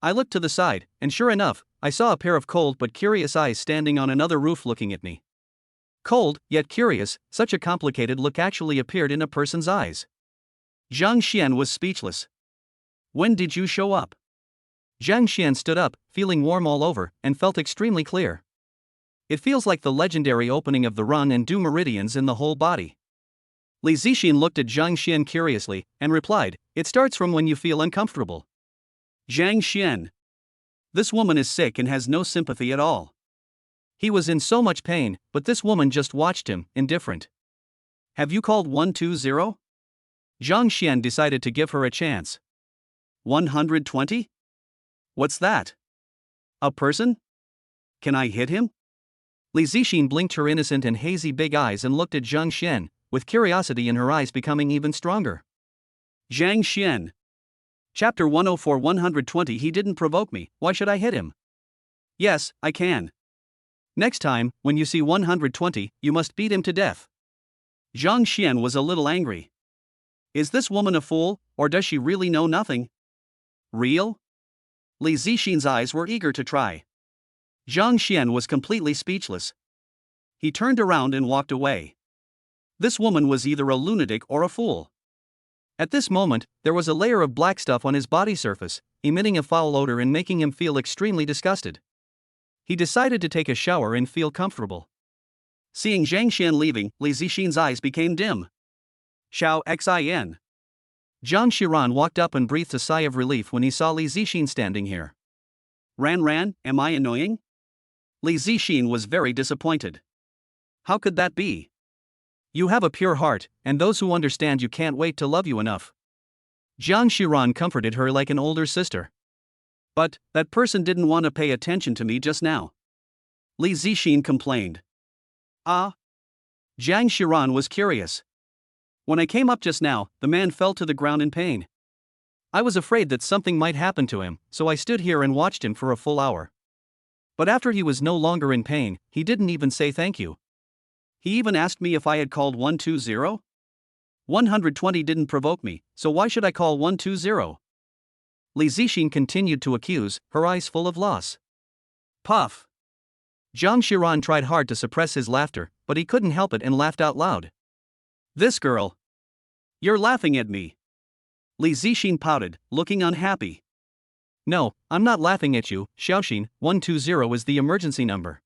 I looked to the side, and sure enough, I saw a pair of cold but curious eyes standing on another roof looking at me. Cold, yet curious, such a complicated look actually appeared in a person's eyes. Zhang Xian was speechless. When did you show up? Zhang Xian stood up, feeling warm all over, and felt extremely clear. It feels like the legendary opening of the run and do meridians in the whole body. Li Zixin looked at Zhang Xian curiously, and replied, it starts from when you feel uncomfortable. Zhang Xian. This woman is sick and has no sympathy at all. He was in so much pain, but this woman just watched him, indifferent. Have you called 120? Zhang Xian decided to give her a chance. 120? What's that? A person? Can I hit him? Li Zixin blinked her innocent and hazy big eyes and looked at Zhang Xian, with curiosity in her eyes becoming even stronger. Zhang Xian. Chapter 104 120 He didn't provoke me, why should I hit him? Yes, I can. Next time, when you see 120, you must beat him to death. Zhang Xian was a little angry. Is this woman a fool, or does she really know nothing? Real? Li Zixin's eyes were eager to try. Zhang Xian was completely speechless. He turned around and walked away. This woman was either a lunatic or a fool. At this moment, there was a layer of black stuff on his body surface, emitting a foul odor and making him feel extremely disgusted. He decided to take a shower and feel comfortable. Seeing Zhang Xian leaving, Li Zixin's eyes became dim. Xiao Xin. Zhang Xiran walked up and breathed a sigh of relief when he saw Li Zixin standing here. Ran, am I annoying? Li Zixin was very disappointed. How could that be? You have a pure heart, and those who understand you can't wait to love you enough. Zhang Xiran comforted her like an older sister. But, that person didn't want to pay attention to me just now. Li Zixin complained. Ah? Zhang Xiran was curious. When I came up just now, the man fell to the ground in pain. I was afraid that something might happen to him, so I stood here and watched him for a full hour. But after he was no longer in pain, he didn't even say thank you. He even asked me if I had called 120? 120 didn't provoke me, so why should I call 120? Li Zixin continued to accuse, her eyes full of loss. Puff. Zhang Xiran tried hard to suppress his laughter, but he couldn't help it and laughed out loud. This girl. You're laughing at me. Li Zixin pouted, looking unhappy. No, I'm not laughing at you, Xiaoxin. 120 is the emergency number.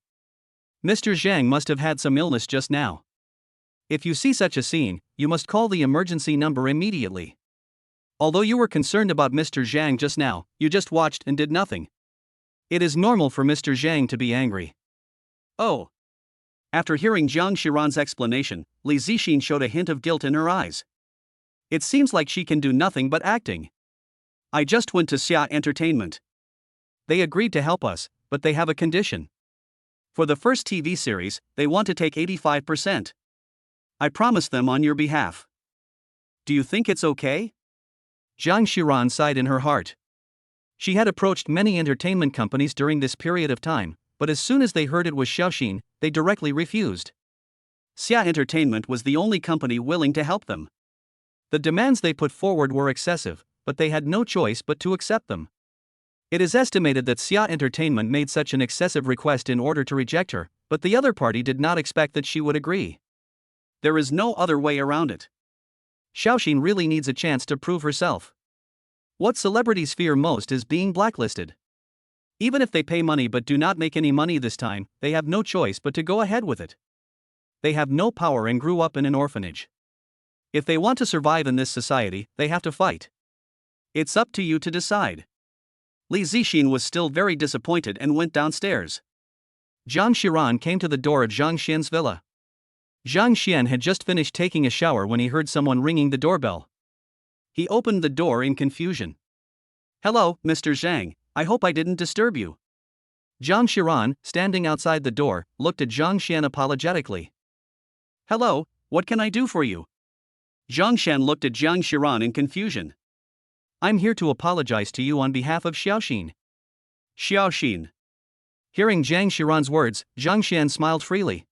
Mr. Zhang must have had some illness just now. If you see such a scene, you must call the emergency number immediately. Although you were concerned about Mr. Zhang just now, you just watched and did nothing. It is normal for Mr. Zhang to be angry. Oh. After hearing Zhang Xiran's explanation, Li Zixin showed a hint of guilt in her eyes. It seems like she can do nothing but acting. I just went to Xia Entertainment. They agreed to help us, but they have a condition. For the first TV series, they want to take 85%. I promised them on your behalf. Do you think it's okay? Zhang Xiran sighed in her heart. She had approached many entertainment companies during this period of time, but as soon as they heard it was Xiaoxin, they directly refused. Xia Entertainment was the only company willing to help them. The demands they put forward were excessive, but they had no choice but to accept them. It is estimated that Xia Entertainment made such an excessive request in order to reject her, but the other party did not expect that she would agree. There is no other way around it. Xiaoxin really needs a chance to prove herself. What celebrities fear most is being blacklisted. Even if they pay money but do not make any money this time, they have no choice but to go ahead with it. They have no power and grew up in an orphanage. If they want to survive in this society, they have to fight. It's up to you to decide. Li Zixin was still very disappointed and went downstairs. Zhang Xiran came to the door of Zhang Xian's villa. Zhang Xian had just finished taking a shower when he heard someone ringing the doorbell. He opened the door in confusion. Hello, Mr. Zhang, I hope I didn't disturb you. Zhang Xiran, standing outside the door, looked at Zhang Xian apologetically. Hello, what can I do for you? Zhang Xian looked at Zhang Xiran in confusion. I'm here to apologize to you on behalf of Xiaoxin. Xiaoxin. Hearing Zhang Xiran's words, Zhang Xian smiled freely.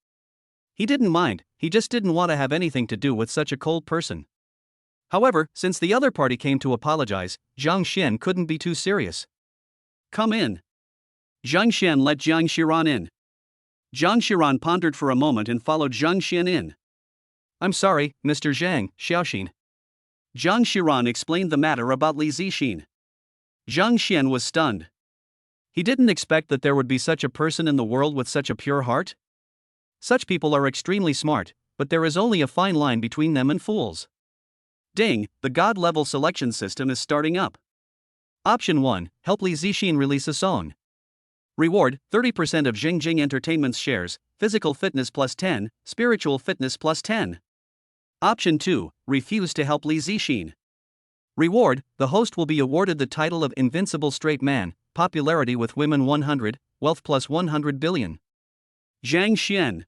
He didn't mind, he just didn't want to have anything to do with such a cold person. However, since the other party came to apologize, Zhang Xian couldn't be too serious. Come in. Zhang Xian let Zhang Xiran in. Zhang Xiran pondered for a moment and followed Zhang Xian in. I'm sorry, Mr. Zhang, Xiaoxin. Zhang Xiran explained the matter about Li Zixin. Zhang Xian was stunned. He didn't expect that there would be such a person in the world with such a pure heart. Such people are extremely smart, but there is only a fine line between them and fools. Ding, the God-level selection system is starting up. Option 1, help Li Zixin release a song. Reward, 30% of Jingjing Entertainment's shares, physical fitness plus 10, spiritual fitness plus 10. Option 2, refuse to help Li Zixin. Reward, the host will be awarded the title of Invincible Straight Man, popularity with women 100, wealth plus 100 billion. Zhang Xian.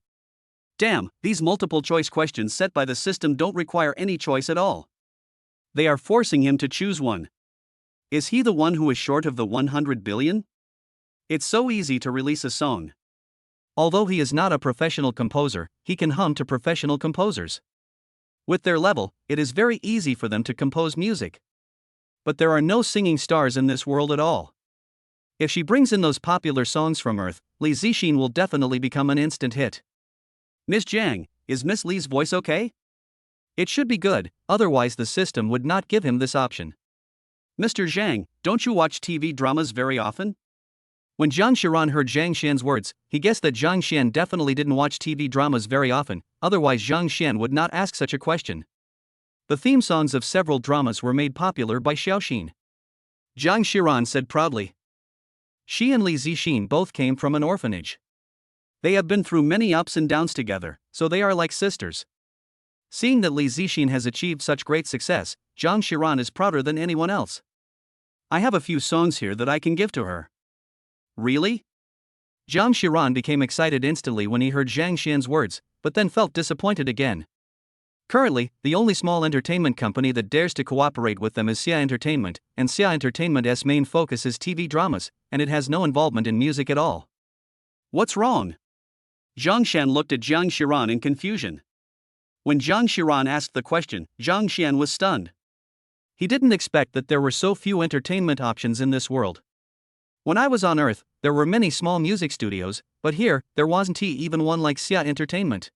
Damn, these multiple choice questions set by the system don't require any choice at all. They are forcing him to choose one. Is he the one who is short of the 100 billion? It's so easy to release a song. Although he is not a professional composer, he can hum to professional composers. With their level, it is very easy for them to compose music. But there are no singing stars in this world at all. If she brings in those popular songs from Earth, Li Zixin will definitely become an instant hit. Miss Zhang, is Miss Li's voice okay? It should be good, otherwise the system would not give him this option. Mr. Zhang, don't you watch TV dramas very often? When Zhang Xiran heard Zhang Xian's words, he guessed that Zhang Xian definitely didn't watch TV dramas very often, otherwise Zhang Xian would not ask such a question. The theme songs of several dramas were made popular by Xiaoxin. Zhang Xiran said proudly. She and Li Zixin both came from an orphanage. They have been through many ups and downs together, so they are like sisters. Seeing that Li Zixin has achieved such great success, Zhang Xiran is prouder than anyone else. I have a few songs here that I can give to her. Really? Zhang Xiran became excited instantly when he heard Zhang Xian's words, but then felt disappointed again. Currently, the only small entertainment company that dares to cooperate with them is Xia Entertainment, and Xia Entertainment's main focus is TV dramas, and it has no involvement in music at all. What's wrong? Zhang Xian looked at Zhang Xiran in confusion. When Zhang Xiran asked the question, Zhang Xian was stunned. He didn't expect that there were so few entertainment options in this world. When I was on Earth, there were many small music studios, but here, there wasn't even one like Xia Entertainment.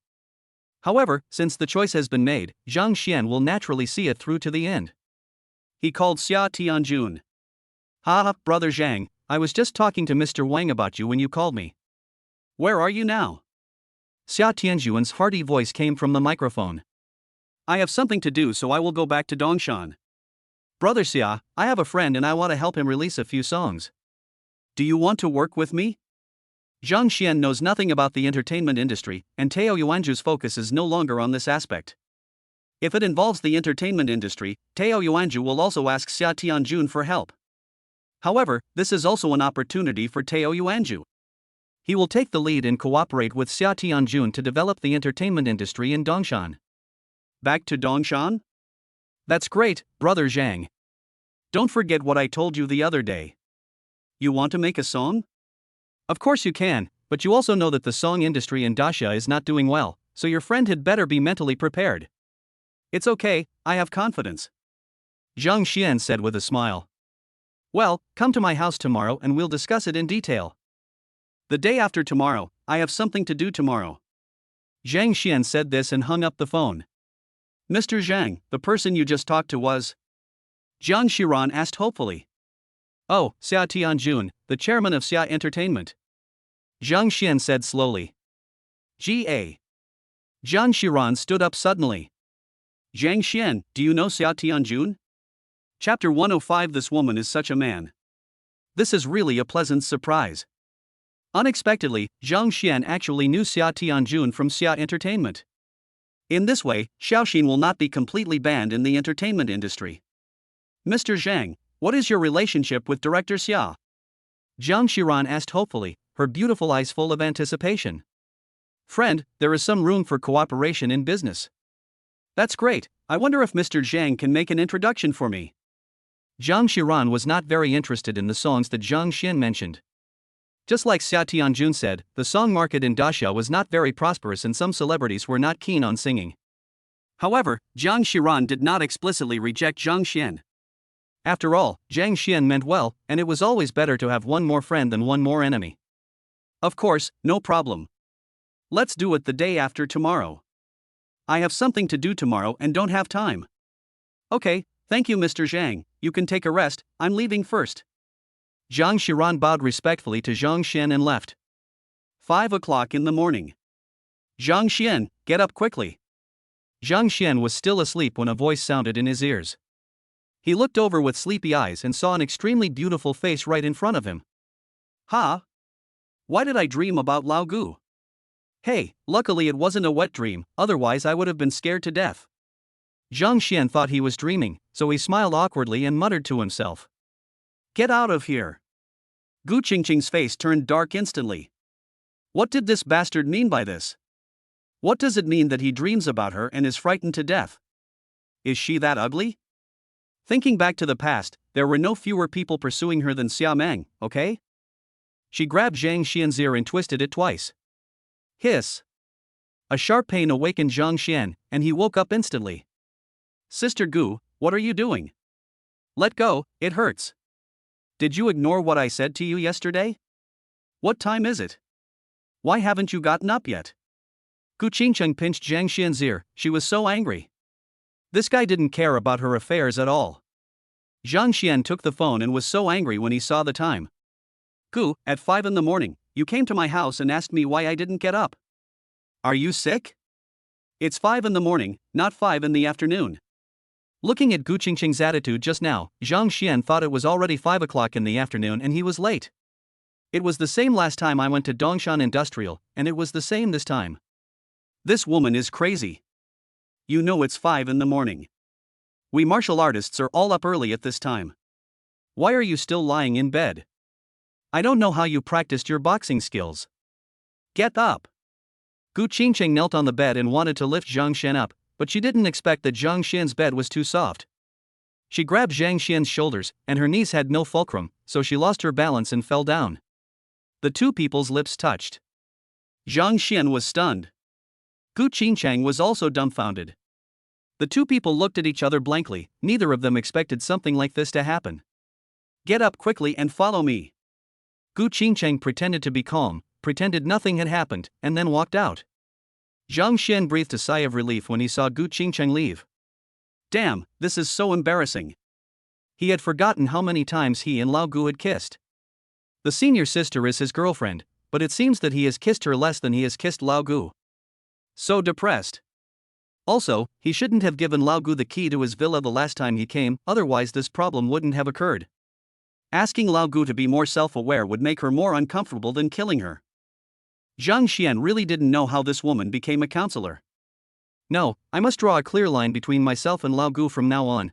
However, since the choice has been made, Zhang Xian will naturally see it through to the end. He called Xia Tianjun. Ha, brother Zhang, I was just talking to Mr. Wang about you when you called me. Where are you now? Xia Tianjun's hearty voice came from the microphone. I have something to do, so I will go back to Dongshan. Brother Xia, I have a friend and I want to help him release a few songs. Do you want to work with me? Zhang Xian knows nothing about the entertainment industry, and Tao Yuanzhu's focus is no longer on this aspect. If it involves the entertainment industry, Tao Yuanzhu will also ask Xia Tianjun for help. However, this is also an opportunity for Tao Yuanzhu. He will take the lead and cooperate with Xia Tianjun to develop the entertainment industry in Dongshan. Back to Dongshan? That's great, brother Zhang. Don't forget what I told you the other day. You want to make a song? Of course you can, but you also know that the song industry in Daxia is not doing well, so your friend had better be mentally prepared. It's okay, I have confidence. Zhang Xian said with a smile. Well, come to my house tomorrow and we'll discuss it in detail. The day after tomorrow, I have something to do tomorrow. Zhang Xian said this and hung up the phone. Mr. Zhang, the person you just talked to was? Zhang Xiran asked hopefully. Oh, Xia Tianjun, the chairman of Xia Entertainment. Zhang Xian said slowly. G.A. Zhang Xiran stood up suddenly. Zhang Xian, do you know Xia Tianjun? Chapter 105. This woman is such a man. This is really a pleasant surprise. Unexpectedly, Zhang Xian actually knew Xia Tianjun from Xia Entertainment. In this way, Xiaoxin will not be completely banned in the entertainment industry. Mr. Zhang, what is your relationship with Director Xia? Zhang Xiran asked hopefully, her beautiful eyes full of anticipation. Friend, there is some room for cooperation in business. That's great, I wonder if Mr. Zhang can make an introduction for me. Zhang Xiran was not very interested in the songs that Zhang Xian mentioned. Just like Xia Tianjun said, the song market in Daxia was not very prosperous and some celebrities were not keen on singing. However, Zhang Xiran did not explicitly reject Zhang Xian. After all, Zhang Xian meant well, and it was always better to have one more friend than one more enemy. Of course, no problem. Let's do it the day after tomorrow. I have something to do tomorrow and don't have time. Okay, thank you Mr. Zhang, you can take a rest, I'm leaving first. Zhang Xiran bowed respectfully to Zhang Xian and left. 5 o'clock in the morning. Zhang Xian, get up quickly. Zhang Xian was still asleep when a voice sounded in his ears. He looked over with sleepy eyes and saw an extremely beautiful face right in front of him. Ha! Why did I dream about Lao Gu? Hey, luckily it wasn't a wet dream, otherwise I would have been scared to death. Zhang Xian thought he was dreaming, so he smiled awkwardly and muttered to himself. Get out of here. Gu Qingqing's face turned dark instantly. What did this bastard mean by this? What does it mean that he dreams about her and is frightened to death? Is she that ugly? Thinking back to the past, there were no fewer people pursuing her than Xia Meng, okay? She grabbed Zhang Xian's ear and twisted it twice. Hiss. A sharp pain awakened Zhang Xian, and he woke up instantly. Sister Gu, what are you doing? Let go, it hurts. Did you ignore what I said to you yesterday? What time is it? Why haven't you gotten up yet? Gu Qingcheng pinched Zhang Xian's ear, she was so angry. This guy didn't care about her affairs at all. Zhang Xian took the phone and was so angry when he saw the time. Gu, at 5 in the morning, you came to my house and asked me why I didn't get up. Are you sick? It's 5 in the morning, not 5 in the afternoon. Looking at Gu Qingcheng's attitude just now, Zhang Xian thought it was already 5 o'clock in the afternoon and he was late. It was the same last time I went to Dongshan Industrial, and it was the same this time. This woman is crazy. You know it's 5 in the morning. We martial artists are all up early at this time. Why are you still lying in bed? I don't know how you practiced your boxing skills. Get up. Gu Qingcheng knelt on the bed and wanted to lift Zhang Xian up, but she didn't expect that Zhang Xian's bed was too soft. She grabbed Zhang Xian's shoulders, and her knees had no fulcrum, so she lost her balance and fell down. The two people's lips touched. Zhang Xian was stunned. Gu Qingcheng was also dumbfounded. The two people looked at each other blankly, neither of them expected something like this to happen. Get up quickly and follow me. Gu Qingcheng pretended to be calm, pretended nothing had happened, and then walked out. Zhang Xian breathed a sigh of relief when he saw Gu Qingcheng leave. Damn, this is so embarrassing. He had forgotten how many times he and Lao Gu had kissed. The senior sister is his girlfriend, but it seems that he has kissed her less than he has kissed Lao Gu. So depressed. Also, he shouldn't have given Lao Gu the key to his villa the last time he came, otherwise this problem wouldn't have occurred. Asking Lao Gu to be more self-aware would make her more uncomfortable than killing her. Zhang Xian really didn't know how this woman became a counselor. No, I must draw a clear line between myself and Lao Gu from now on.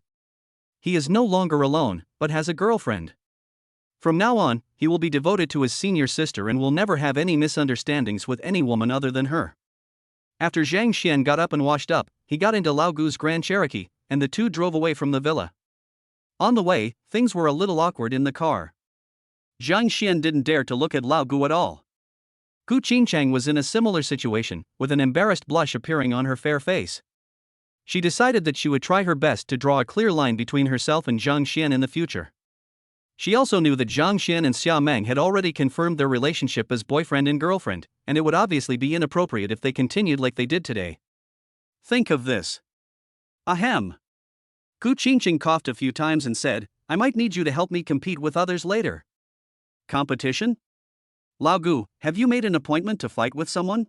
He is no longer alone, but has a girlfriend. From now on, he will be devoted to his senior sister and will never have any misunderstandings with any woman other than her. After Zhang Xian got up and washed up, he got into Lao Gu's Grand Cherokee, and the two drove away from the villa. On the way, things were a little awkward in the car. Zhang Xian didn't dare to look at Lao Gu at all. Gu Qingcheng was in a similar situation, with an embarrassed blush appearing on her fair face. She decided that she would try her best to draw a clear line between herself and Zhang Xian in the future. She also knew that Zhang Xian and Xia Meng had already confirmed their relationship as boyfriend and girlfriend, and it would obviously be inappropriate if they continued like they did today. Think of this. Ahem. Gu Qingcheng coughed a few times and said, I might need you to help me compete with others later. Competition? Lao Gu, have you made an appointment to fight with someone?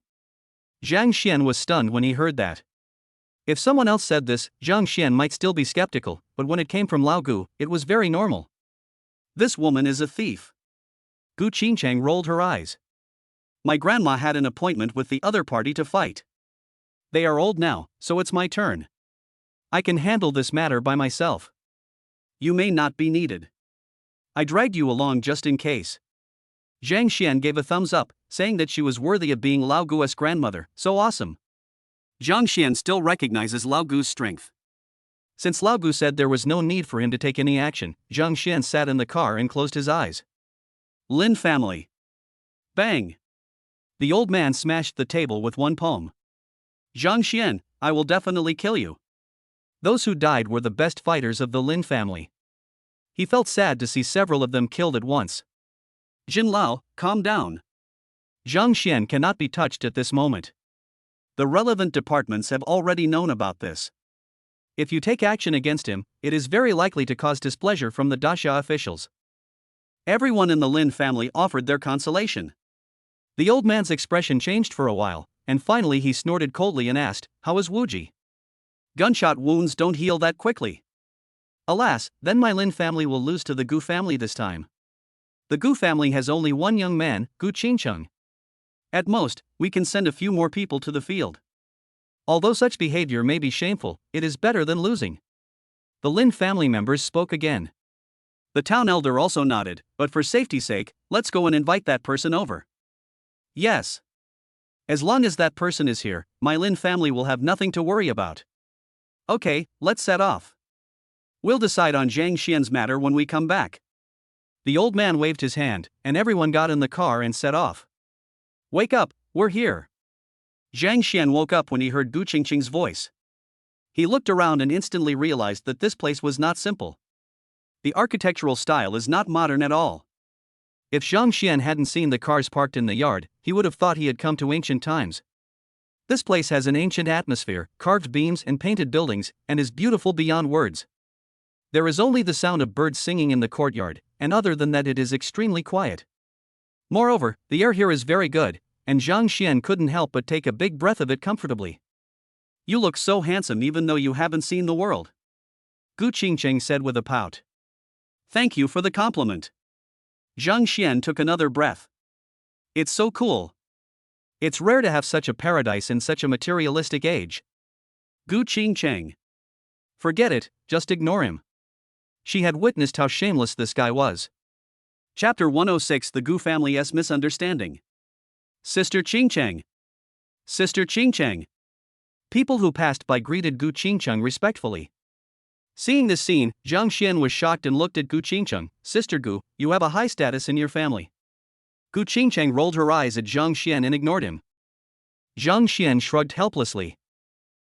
Zhang Xian was stunned when he heard that. If someone else said this, Zhang Xian might still be skeptical, but when it came from Lao Gu, it was very normal. This woman is a thief. Gu Qingcheng rolled her eyes. My grandma had an appointment with the other party to fight. They are old now, so it's my turn. I can handle this matter by myself. You may not be needed. I dragged you along just in case. Zhang Xian gave a thumbs up, saying that she was worthy of being Lao Gu's grandmother, so awesome. Zhang Xian still recognizes Lao Gu's strength. Since Lao Gu said there was no need for him to take any action, Zhang Xian sat in the car and closed his eyes. Lynn family. Bang! The old man smashed the table with one palm. Zhang Xian, I will definitely kill you. Those who died were the best fighters of the Lin family. He felt sad to see several of them killed at once. Jin Lao, calm down. Zhang Xian cannot be touched at this moment. The relevant departments have already known about this. If you take action against him, it is very likely to cause displeasure from the Dasha officials. Everyone in the Lin family offered their consolation. The old man's expression changed for a while, and finally he snorted coldly and asked, How is Wuji? Gunshot wounds don't heal that quickly. Alas, then my Lin family will lose to the Gu family this time. The Gu family has only one young man, Gu Qingcheng. At most, we can send a few more people to the field. Although such behavior may be shameful, it is better than losing. The Lin family members spoke again. The town elder also nodded, but for safety's sake, let's go and invite that person over. Yes. As long as that person is here, my Lin family will have nothing to worry about. Okay, let's set off. We'll decide on Zhang Xian's matter when we come back. The old man waved his hand, and everyone got in the car and set off. Wake up, we're here. Zhang Xian woke up when he heard Gu Qingqing's voice. He looked around and instantly realized that this place was not simple. The architectural style is not modern at all. If Zhang Xian hadn't seen the cars parked in the yard, he would have thought he had come to ancient times. This place has an ancient atmosphere, carved beams and painted buildings, and is beautiful beyond words. There is only the sound of birds singing in the courtyard, and other than that it is extremely quiet. Moreover, the air here is very good, and Zhang Xian couldn't help but take a big breath of it comfortably. You look so handsome even though you haven't seen the world, Gu Qingqing said with a pout. Thank you for the compliment. Zhang Xian took another breath. It's so cool. It's rare to have such a paradise in such a materialistic age. Gu Qingqing. Forget it, just ignore him. She had witnessed how shameless this guy was. Chapter 106 The Gu Family's Misunderstanding. Sister Qingqing. Sister Qingqing. People who passed by greeted Gu Qingqing respectfully. Seeing this scene, Zhang Xian was shocked and looked at Gu Qingqing. Sister Gu, you have a high status in your family. Gu Qingqing rolled her eyes at Zhang Xian and ignored him. Zhang Xian shrugged helplessly.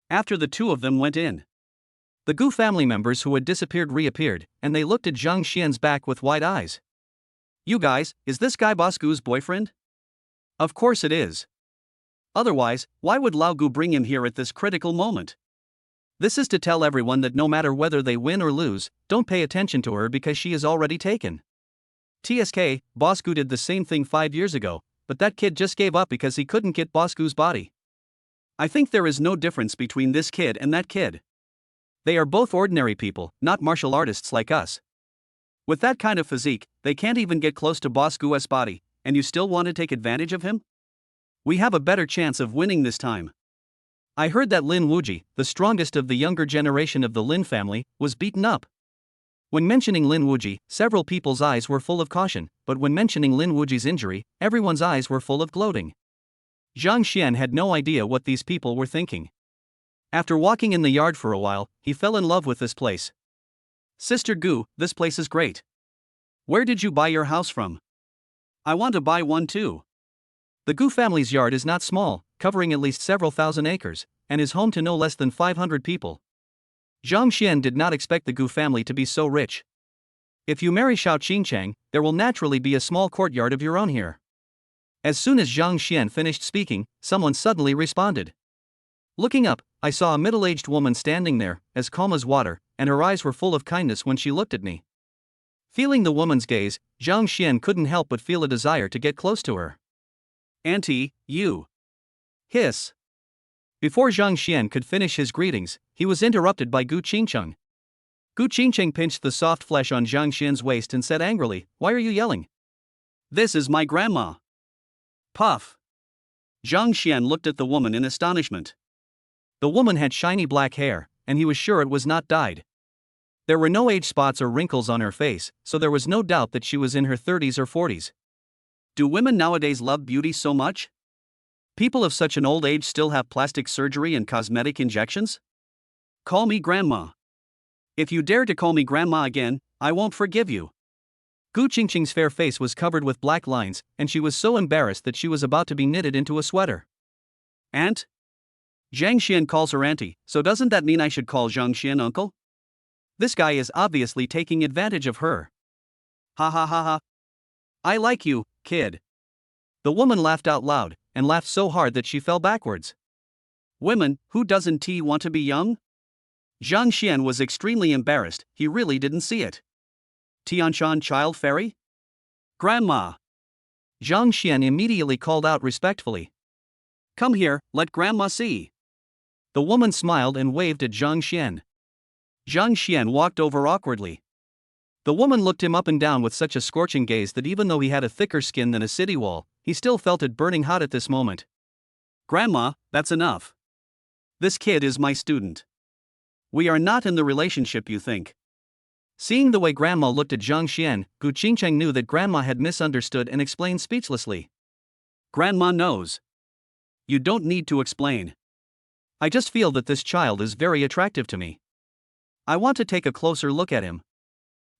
After the two of them went in, the Gu family members who had disappeared reappeared, and they looked at Zhang Xian's back with wide eyes. You guys, is this guy Boss Gu's boyfriend? Of course it is. Otherwise, why would Lao Gu bring him here at this critical moment? This is to tell everyone that no matter whether they win or lose, don't pay attention to her because she is already taken. TSK, Boss Gu did the same thing 5 years ago, but that kid just gave up because he couldn't get Boss Gu's body. I think there is no difference between this kid and that kid. They are both ordinary people, not martial artists like us. With that kind of physique, they can't even get close to Boss Gu's body, and you still want to take advantage of him? We have a better chance of winning this time. I heard that Lin Wuji, the strongest of the younger generation of the Lin family, was beaten up. When mentioning Lin Wuji, several people's eyes were full of caution, but when mentioning Lin Wuji's injury, everyone's eyes were full of gloating. Zhang Xian had no idea what these people were thinking. After walking in the yard for a while, he fell in love with this place. Sister Gu, this place is great. Where did you buy your house from? I want to buy one too. The Gu family's yard is not small, covering at least several thousand acres, and is home to no less than 500 people. Zhang Xian did not expect the Gu family to be so rich. If you marry Xiao Qingqiang, there will naturally be a small courtyard of your own here. As soon as Zhang Xian finished speaking, someone suddenly responded. Looking up, I saw a middle-aged woman standing there, as calm as water, and her eyes were full of kindness when she looked at me. Feeling the woman's gaze, Zhang Xian couldn't help but feel a desire to get close to her. Auntie, you. Hiss. Before Zhang Xian could finish his greetings, he was interrupted by Gu Qingqing. Gu Qingqing pinched the soft flesh on Zhang Xian's waist and said angrily, Why are you yelling? This is my grandma. Puff. Zhang Xian looked at the woman in astonishment. The woman had shiny black hair, and he was sure it was not dyed. There were no age spots or wrinkles on her face, so there was no doubt that she was in her 30s or 40s. Do women nowadays love beauty so much? People of such an old age still have plastic surgery and cosmetic injections? Call me grandma. If you dare to call me grandma again, I won't forgive you. Gu Qingqing's fair face was covered with black lines, and she was so embarrassed that she was about to be knitted into a sweater. Aunt? Zhang Xian calls her auntie, so doesn't that mean I should call Zhang Xian uncle? This guy is obviously taking advantage of her. Ha ha ha ha. I like you, kid. The woman laughed out loud, and laughed so hard that she fell backwards. Women, who doesn't want to be young? Zhang Xian was extremely embarrassed, he really didn't see it. Tianshan child fairy? Grandma. Zhang Xian immediately called out respectfully. Come here, let grandma see. The woman smiled and waved at Zhang Xian. Zhang Xian walked over awkwardly. The woman looked him up and down with such a scorching gaze that even though he had a thicker skin than a city wall, he still felt it burning hot at this moment. Grandma, that's enough. This kid is my student. We are not in the relationship you think. Seeing the way Grandma looked at Zhang Xian, Gu Qingqing knew that Grandma had misunderstood and explained speechlessly. Grandma knows. You don't need to explain. I just feel that this child is very attractive to me. I want to take a closer look at him.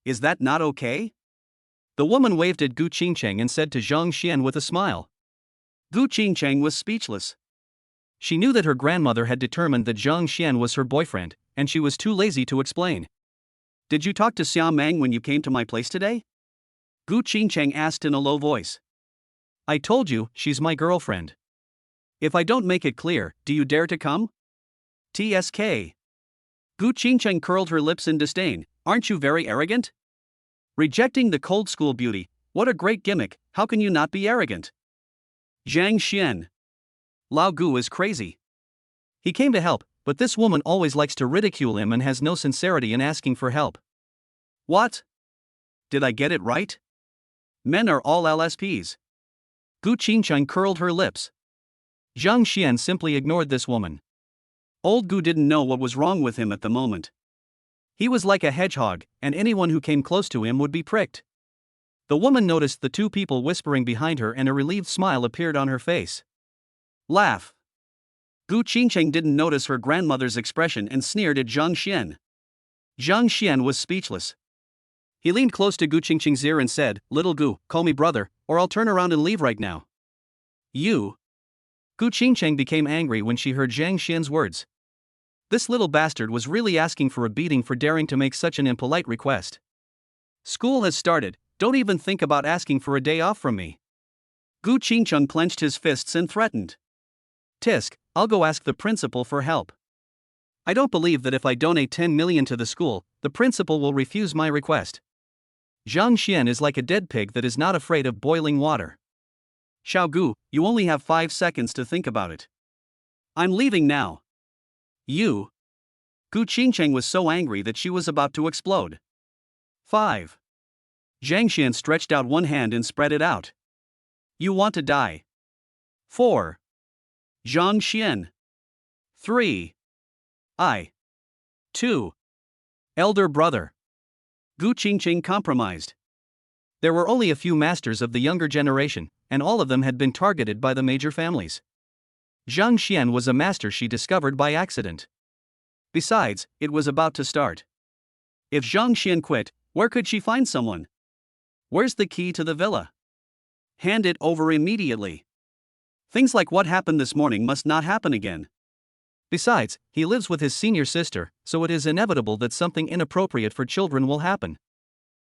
Is that not okay? The woman waved at Gu Qingqing and said to Zhang Xian with a smile. Gu Qingqing was speechless. She knew that her grandmother had determined that Zhang Xian was her boyfriend, and she was too lazy to explain. "Did you talk to Xia Meng when you came to my place today?" Gu Qingcheng asked in a low voice. "I told you, she's my girlfriend. If I don't make it clear, do you dare to come?" TSK. Gu Qingcheng curled her lips in disdain. "Aren't you very arrogant? Rejecting the cold school beauty, what a great gimmick, how can you not be arrogant?" Zhang Xian. Lao Gu is crazy. He came to help, but this woman always likes to ridicule him and has no sincerity in asking for help. What? Did I get it right? Men are all LSPs. Gu Qingcheng curled her lips. Zhang Xian simply ignored this woman. Old Gu didn't know what was wrong with him at the moment. He was like a hedgehog, and anyone who came close to him would be pricked. The woman noticed the two people whispering behind her and a relieved smile appeared on her face. Laugh. Gu Qingcheng didn't notice her grandmother's expression and sneered at Zhang Xian. Zhang Xian was speechless. He leaned close to Gu Qingcheng's ear and said, "Little Gu, call me brother, or I'll turn around and leave right now." You. Gu Qingcheng became angry when she heard Zhang Xian's words. This little bastard was really asking for a beating for daring to make such an impolite request. "School has started, don't even think about asking for a day off from me." Gu Qingcheng clenched his fists and threatened. "Tisk, I'll go ask the principal for help. I don't believe that if I donate 10 million to the school, the principal will refuse my request." Zhang Xian is like a dead pig that is not afraid of boiling water. "Xiao Gu, you only have 5 seconds to think about it. I'm leaving now." You. Gu Qingcheng was so angry that she was about to explode. 5. Zhang Xian stretched out one hand and spread it out. "You want to die." 4. Zhang Xian. 3. 2. Elder brother. Gu Qingcheng compromised. There were only a few masters of the younger generation, and all of them had been targeted by the major families. Zhang Xian was a master she discovered by accident. Besides, it was about to start. If Zhang Xian quit, where could she find someone? Where's the key to the villa? Hand it over immediately. Things like what happened this morning must not happen again. Besides, he lives with his senior sister, so it is inevitable that something inappropriate for children will happen.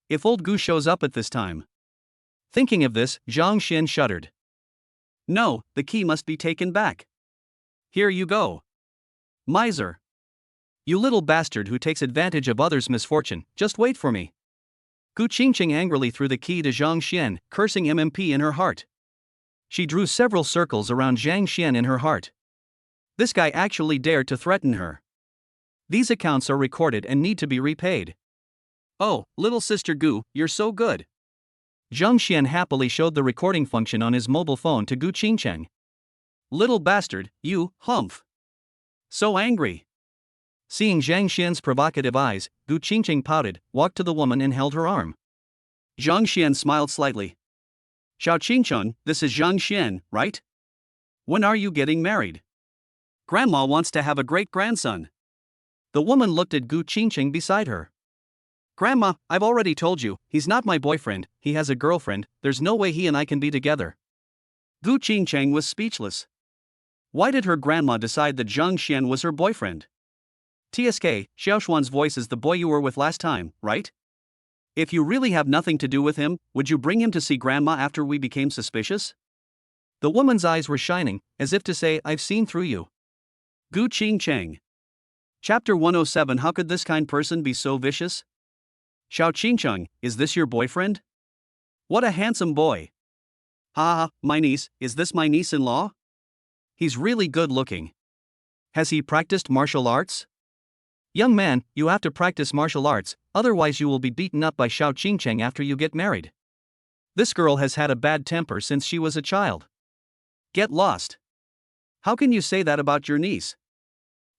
If old Gu shows up at this time. Thinking of this, Zhang Xian shuddered. No, the key must be taken back. Here you go. Miser. You little bastard who takes advantage of others' misfortune, just wait for me. Gu Qingcheng angrily threw the key to Zhang Xian, cursing MMP in her heart. She drew several circles around Zhang Xian in her heart. This guy actually dared to threaten her. These accounts are recorded and need to be repaid. Oh, little sister Gu, you're so good. Zhang Xian happily showed the recording function on his mobile phone to Gu Qingcheng. Little bastard, you, humph. So angry. Seeing Zhang Xian's provocative eyes, Gu Qingcheng pouted, walked to the woman and held her arm. Zhang Xian smiled slightly. Xiao Qingcheng, this is Zhang Xian, right? When are you getting married? Grandma wants to have a great-grandson. The woman looked at Gu Qingcheng beside her. Grandma, I've already told you, he's not my boyfriend, he has a girlfriend, there's no way he and I can be together. Gu Qingcheng was speechless. Why did her grandma decide that Zhang Xian was her boyfriend? TSK, Xiaoshuan's voice is the boy you were with last time, right? If you really have nothing to do with him, would you bring him to see grandma after we became suspicious? The woman's eyes were shining, as if to say, I've seen through you. Gu Qingcheng. Chapter 107. How could this kind person be so vicious? Xiao Qingcheng, is this your boyfriend? What a handsome boy. Ha ha, my niece, is this my niece-in-law? He's really good looking. Has he practiced martial arts? Young man, you have to practice martial arts, otherwise you will be beaten up by Xiao Qingcheng after you get married. This girl has had a bad temper since she was a child. Get lost. How can you say that about your niece?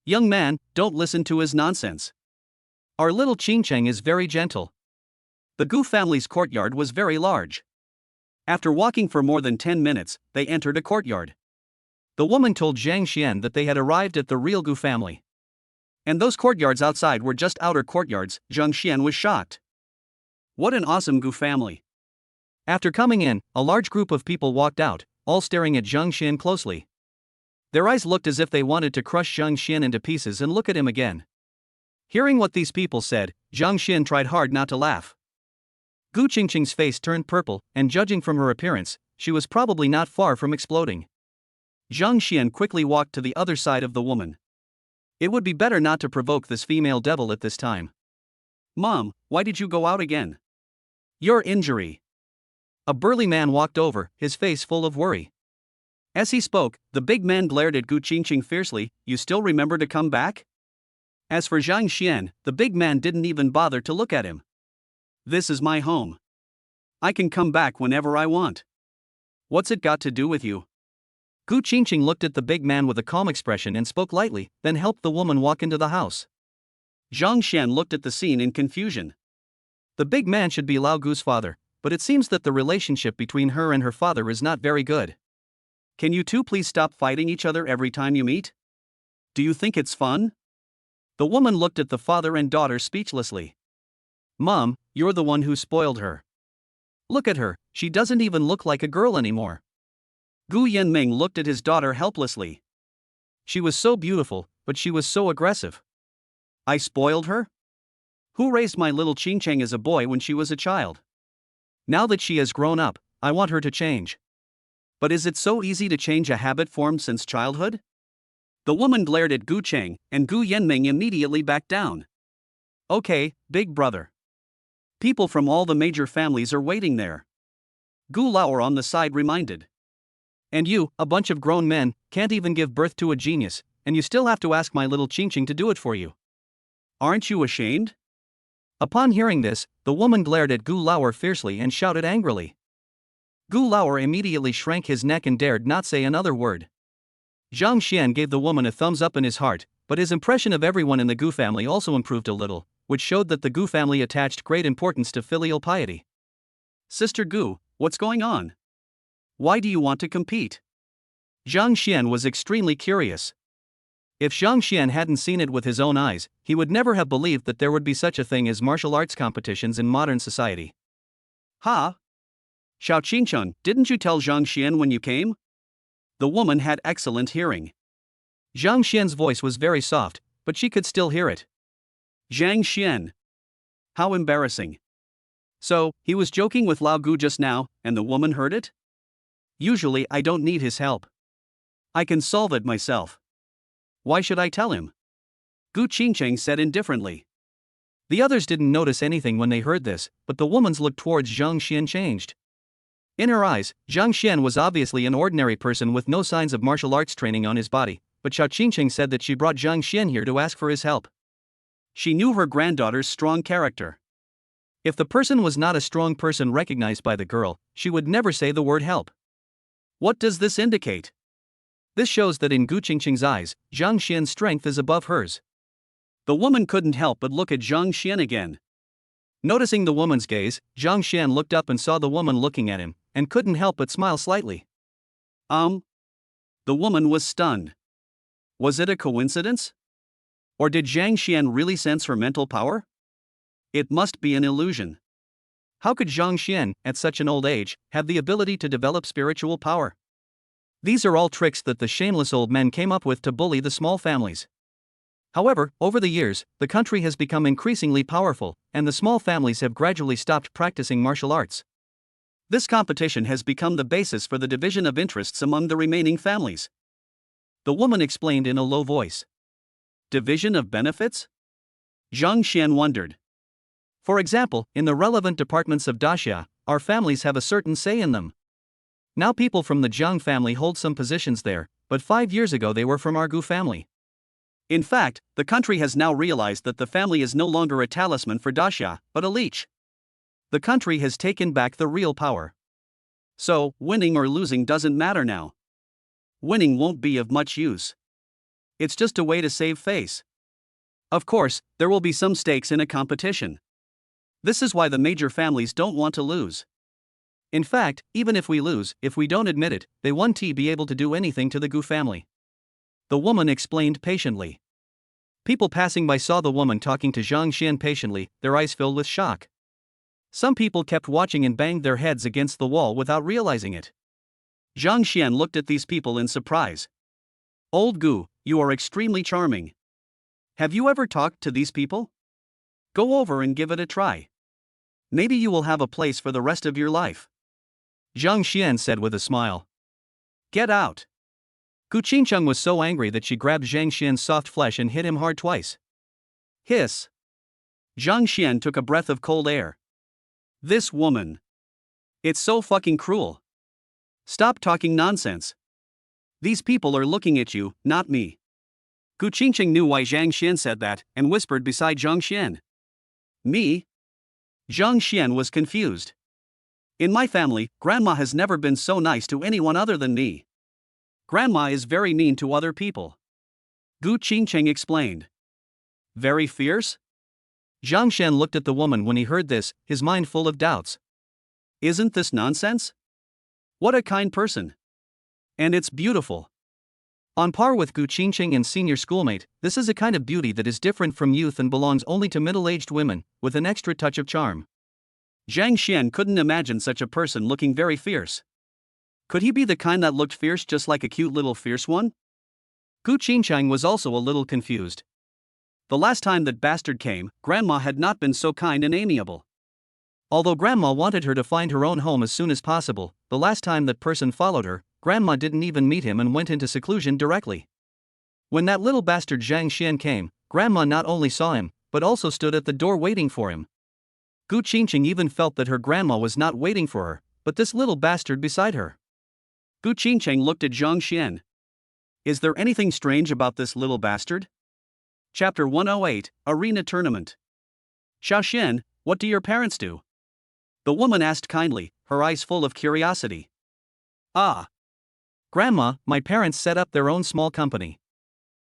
Young man, don't listen to his nonsense. Our little Qingcheng is very gentle. The Gu family's courtyard was very large. After walking for more than 10 minutes, they entered a courtyard. The woman told Zhang Xian that they had arrived at the real Gu family. And those courtyards outside were just outer courtyards. Zhang Xian was shocked. What an awesome Gu family. After coming in, a large group of people walked out, all staring at Zhang Xian closely. Their eyes looked as if they wanted to crush Zhang Xian into pieces and look at him again. Hearing what these people said, Zhang Xian tried hard not to laugh. Gu Qingqing's face turned purple, and judging from her appearance, she was probably not far from exploding. Zhang Xian quickly walked to the other side of the woman. It would be better not to provoke this female devil at this time. Mom, why did you go out again? Your injury. A burly man walked over, his face full of worry. As he spoke, the big man glared at Gu Qingqing fiercely. You still remember to come back? As for Zhang Xian, the big man didn't even bother to look at him. This is my home. I can come back whenever I want. What's it got to do with you? Gu Qingqing looked at the big man with a calm expression and spoke lightly, then helped the woman walk into the house. Zhang Xian looked at the scene in confusion. The big man should be Lao Gu's father, but it seems that the relationship between her and her father is not very good. Can you two please stop fighting each other every time you meet? Do you think it's fun? The woman looked at the father and daughter speechlessly. Mom, you're the one who spoiled her. Look at her, she doesn't even look like a girl anymore. Gu Yanming looked at his daughter helplessly. She was so beautiful, but she was so aggressive. I spoiled her? Who raised my little Qingcheng as a boy when she was a child? Now that she has grown up, I want her to change. But is it so easy to change a habit formed since childhood? The woman glared at Gu Cheng, and Gu Yanming immediately backed down. Okay, big brother. People from all the major families are waiting there. Gu Lauer on the side reminded. And you, a bunch of grown men, can't even give birth to a genius, and you still have to ask my little Qingqing to do it for you. Aren't you ashamed? Upon hearing this, the woman glared at Gu Lauer fiercely and shouted angrily. Gu Lauer immediately shrank his neck and dared not say another word. Zhang Xian gave the woman a thumbs up in his heart, but his impression of everyone in the Gu family also improved a little, which showed that the Gu family attached great importance to filial piety. Sister Gu, what's going on? Why do you want to compete? Zhang Xian was extremely curious. If Zhang Xian hadn't seen it with his own eyes, he would never have believed that there would be such a thing as martial arts competitions in modern society. Ha! Xiao Qingchun, didn't you tell Zhang Xian when you came? The woman had excellent hearing. Zhang Xian's voice was very soft, but she could still hear it. Zhang Xian. How embarrassing. So, he was joking with Lao Gu just now, and the woman heard it? Usually I don't need his help. I can solve it myself. Why should I tell him? Gu Qingcheng said indifferently. The others didn't notice anything when they heard this, but the woman's look towards Zhang Xian changed. In her eyes, Zhang Xian was obviously an ordinary person with no signs of martial arts training on his body, but Xiao Qingcheng said that she brought Zhang Xian here to ask for his help. She knew her granddaughter's strong character. If the person was not a strong person recognized by the girl, she would never say the word help. What does this indicate? This shows that in Gu Qingqing's eyes, Zhang Xian's strength is above hers. The woman couldn't help but look at Zhang Xian again. Noticing the woman's gaze, Zhang Xian looked up and saw the woman looking at him, and couldn't help but smile slightly. The woman was stunned. Was it a coincidence? Or did Zhang Xian really sense her mental power? It must be an illusion. How could Zhang Xian, at such an old age, have the ability to develop spiritual power? These are all tricks that the shameless old men came up with to bully the small families. However, over the years, the country has become increasingly powerful, and the small families have gradually stopped practicing martial arts. This competition has become the basis for the division of interests among the remaining families. The woman explained in a low voice. Division of benefits? Zhang Xian wondered. For example, in the relevant departments of Daxia, our families have a certain say in them. Now people from the Zhang family hold some positions there, but 5 years ago they were from our Gu family. In fact, the country has now realized that the family is no longer a talisman for Daxia, but a leech. The country has taken back the real power. So, winning or losing doesn't matter now. Winning won't be of much use. It's just a way to save face. Of course, there will be some stakes in a competition. This is why the major families don't want to lose. In fact, even if we lose, if we don't admit it, they won't be able to do anything to the Gu family. The woman explained patiently. People passing by saw the woman talking to Zhang Xian patiently, their eyes filled with shock. Some people kept watching and banged their heads against the wall without realizing it. Zhang Xian looked at these people in surprise. Old Gu, you are extremely charming. Have you ever talked to these people? Go over and give it a try. Maybe you will have a place for the rest of your life. Zhang Xian said with a smile. Get out. Gu Qingcheng was so angry that she grabbed Zhang Xian's soft flesh and hit him hard twice. Hiss. Zhang Xian took a breath of cold air. This woman. It's so fucking cruel. Stop talking nonsense. These people are looking at you, not me. Gu Qingcheng knew why Zhang Xian said that, and whispered beside Zhang Xian. Me? Zhang Xian was confused. In my family, Grandma has never been so nice to anyone other than me. Grandma is very mean to other people. Gu Qingcheng explained. Very fierce? Zhang Xian looked at the woman when he heard this, his mind full of doubts. Isn't this nonsense? What a kind person. And it's beautiful. On par with Gu Qingcheng and senior schoolmate, this is a kind of beauty that is different from youth and belongs only to middle-aged women, with an extra touch of charm. Zhang Xian couldn't imagine such a person looking very fierce. Could he be the kind that looked fierce just like a cute little fierce one? Gu Qingcheng was also a little confused. The last time that bastard came, Grandma had not been so kind and amiable. Although Grandma wanted her to find her own home as soon as possible, the last time that person followed her, Grandma didn't even meet him and went into seclusion directly. When that little bastard Zhang Xian came, Grandma not only saw him, but also stood at the door waiting for him. Gu Qingcheng even felt that her grandma was not waiting for her, but this little bastard beside her. Gu Qingcheng looked at Zhang Xian. Is there anything strange about this little bastard? Chapter 108, Arena Tournament. Xiao Xian, what do your parents do? The woman asked kindly, her eyes full of curiosity. Ah. Grandma, my parents set up their own small company.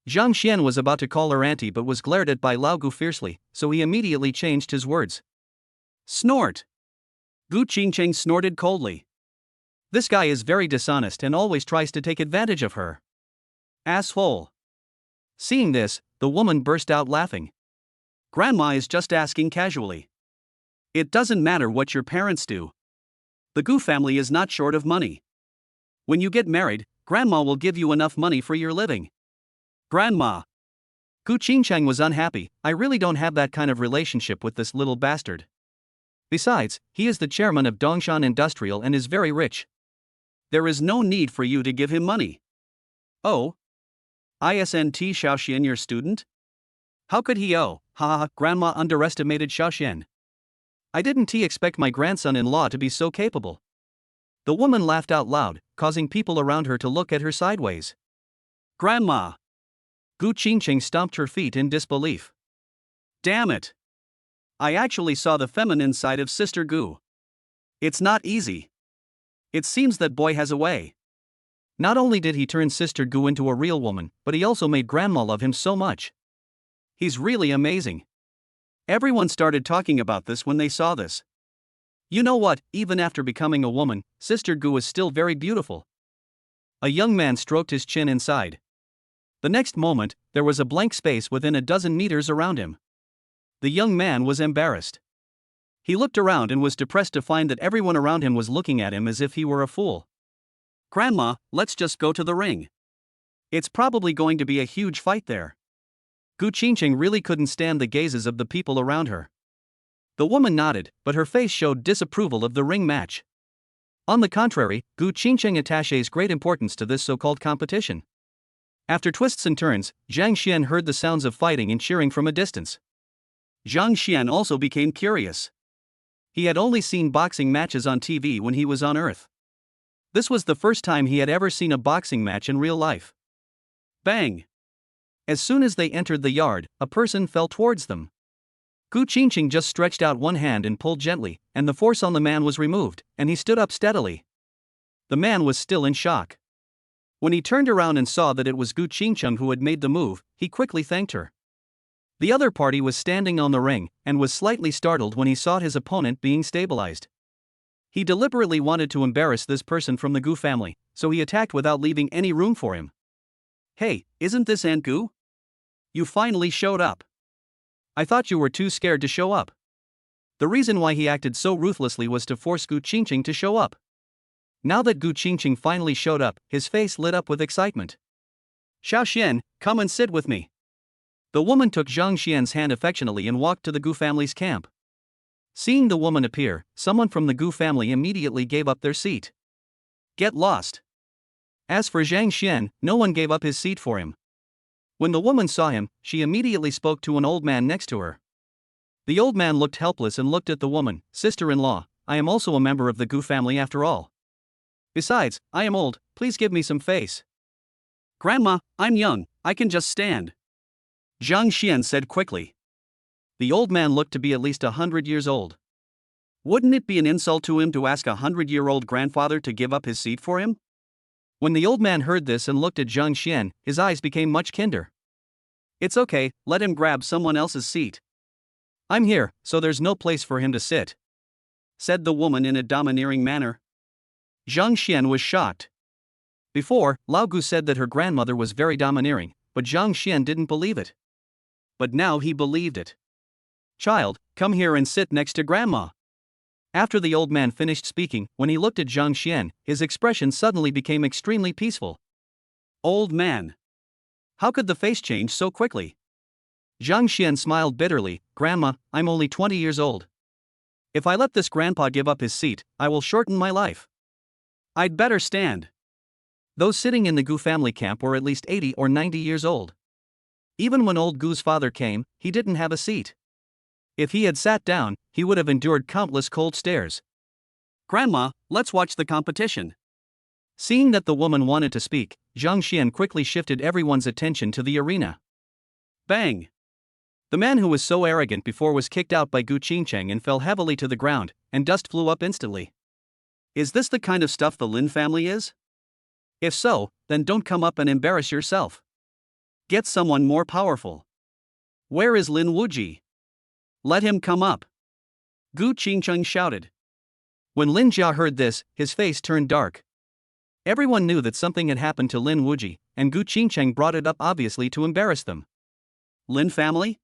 Zhang Xian was about to call her auntie but was glared at by Lao Gu fiercely, so he immediately changed his words. Snort. Gu Qingcheng snorted coldly. This guy is very dishonest and always tries to take advantage of her. Asshole. Seeing this, the woman burst out laughing. Grandma is just asking casually. It doesn't matter what your parents do. The Gu family is not short of money. When you get married, Grandma will give you enough money for your living. Grandma. Gu Qingcheng was unhappy. I really don't have that kind of relationship with this little bastard. Besides, he is the chairman of Dongshan Industrial and is very rich. There is no need for you to give him money. Oh? Isn't Xiao Xian your student? How could he owe? Ha, Grandma underestimated Xiao Xian. I didn't expect my grandson-in-law to be so capable. The woman laughed out loud, causing people around her to look at her sideways. Grandma. Gu Qingcheng stomped her feet in disbelief. Damn it. I actually saw the feminine side of Sister Gu. It's not easy. It seems that boy has a way. Not only did he turn Sister Gu into a real woman, but he also made Grandma love him so much. He's really amazing. Everyone started talking about this when they saw this. You know what, even after becoming a woman, Sister Gu is still very beautiful. A young man stroked his chin inside. The next moment, there was a blank space within a dozen meters around him. The young man was embarrassed. He looked around and was depressed to find that everyone around him was looking at him as if he were a fool. Grandma, let's just go to the ring. It's probably going to be a huge fight there. Gu Qingcheng really couldn't stand the gazes of the people around her. The woman nodded, but her face showed disapproval of the ring match. On the contrary, Gu Qingcheng attaches great importance to this so-called competition. After twists and turns, Zhang Xian heard the sounds of fighting and cheering from a distance. Zhang Xian also became curious. He had only seen boxing matches on TV when he was on Earth. This was the first time he had ever seen a boxing match in real life. Bang! As soon as they entered the yard, a person fell towards them. Gu Qingcheng just stretched out one hand and pulled gently, and the force on the man was removed, and he stood up steadily. The man was still in shock. When he turned around and saw that it was Gu Qingcheng who had made the move, he quickly thanked her. The other party was standing on the ring, and was slightly startled when he saw his opponent being stabilized. He deliberately wanted to embarrass this person from the Gu family, so he attacked without leaving any room for him. Hey, isn't this Aunt Gu? You finally showed up. I thought you were too scared to show up. The reason why he acted so ruthlessly was to force Gu Qingcheng to show up. Now that Gu Qingcheng finally showed up, his face lit up with excitement. Xiao Xian, come and sit with me. The woman took Zhang Xian's hand affectionately and walked to the Gu family's camp. Seeing the woman appear, someone from the Gu family immediately gave up their seat. Get lost. As for Zhang Xian, no one gave up his seat for him. When the woman saw him, she immediately spoke to an old man next to her. The old man looked helpless and looked at the woman. Sister-in-law, I am also a member of the Gu family after all. Besides, I am old, please give me some face. Grandma, I'm young, I can just stand. Zhang Xian said quickly. The old man looked to be at least 100 years old. Wouldn't it be an insult to him to ask a 100-year-old grandfather to give up his seat for him? When the old man heard this and looked at Zhang Xian, his eyes became much kinder. It's okay, let him grab someone else's seat. I'm here, so there's no place for him to sit, said the woman in a domineering manner. Zhang Xian was shocked. Before, Lao Gu said that her grandmother was very domineering, but Zhang Xian didn't believe it. But now he believed it. Child, come here and sit next to grandma. After the old man finished speaking, when he looked at Zhang Xian, his expression suddenly became extremely peaceful. Old man. How could the face change so quickly? Zhang Xian smiled bitterly. Grandma, I'm only 20 years old. If I let this grandpa give up his seat, I will shorten my life. I'd better stand. Those sitting in the Gu family camp were at least 80 or 90 years old. Even when old Gu's father came, he didn't have a seat. If he had sat down, he would have endured countless cold stares. Grandma, let's watch the competition. Seeing that the woman wanted to speak, Zhang Xian quickly shifted everyone's attention to the arena. Bang! The man who was so arrogant before was kicked out by Gu Qingcheng and fell heavily to the ground, and dust flew up instantly. Is this the kind of stuff the Lin family is? If so, then don't come up and embarrass yourself. Get someone more powerful. Where is Lin Wuji? Let him come up. Gu Qingcheng shouted. When Lin Jia heard this, his face turned dark. Everyone knew that something had happened to Lin Wuji, and Gu Qingcheng brought it up obviously to embarrass them. Lin family?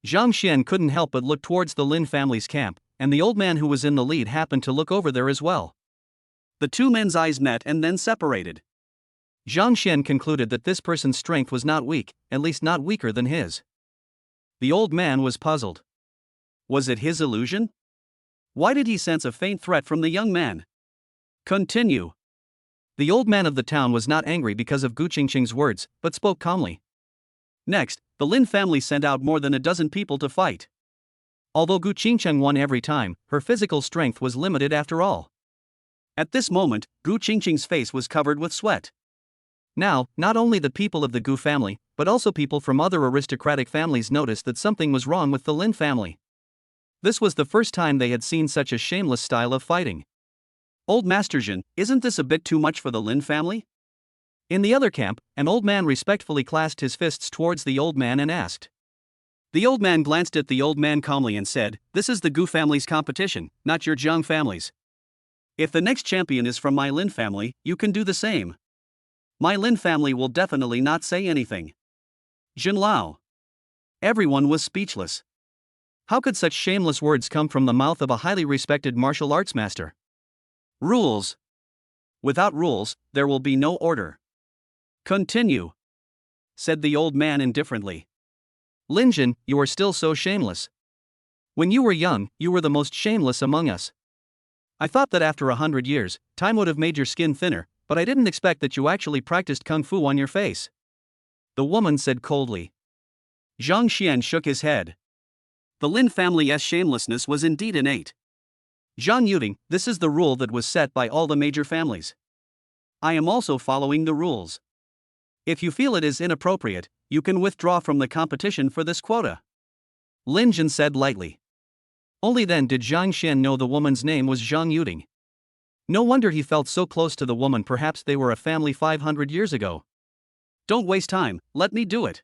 Zhang Xian couldn't help but look towards the Lin family's camp, and the old man who was in the lead happened to look over there as well. The two men's eyes met and then separated. Zhang Xian concluded that this person's strength was not weak, at least not weaker than his. The old man was puzzled. Was it his illusion? Why did he sense a faint threat from the young man? Continue. The old man of the town was not angry because of Gu Qingcheng's words, but spoke calmly. Next, the Lin family sent out more than a dozen people to fight. Although Gu Qingcheng won every time, her physical strength was limited after all. At this moment, Gu Qingcheng's face was covered with sweat. Now, not only the people of the Gu family, but also people from other aristocratic families noticed that something was wrong with the Lin family. This was the first time they had seen such a shameless style of fighting. Old Master Jin, isn't this a bit too much for the Lin family? In the other camp, an old man respectfully clasped his fists towards the old man and asked. The old man glanced at the old man calmly and said, "This is the Gu family's competition, not your Zhang family's. If the next champion is from my Lin family, you can do the same. My Lin family will definitely not say anything." Jin Lao. Everyone was speechless. How could such shameless words come from the mouth of a highly respected martial arts master? Rules. Without rules, there will be no order. Continue, said the old man indifferently. Lin Jin, you are still so shameless. When you were young, you were the most shameless among us. I thought that after 100 years, time would have made your skin thinner, but I didn't expect that you actually practiced kung fu on your face. The woman said coldly. Zhang Xian shook his head. The Lin family's shamelessness was indeed innate. Zhang Yuding, this is the rule that was set by all the major families. I am also following the rules. If you feel it is inappropriate, you can withdraw from the competition for this quota. Lin Jin said lightly. Only then did Zhang Xian know the woman's name was Zhang Yuding. No wonder he felt so close to the woman, perhaps they were a family 500 years ago. Don't waste time, let me do it.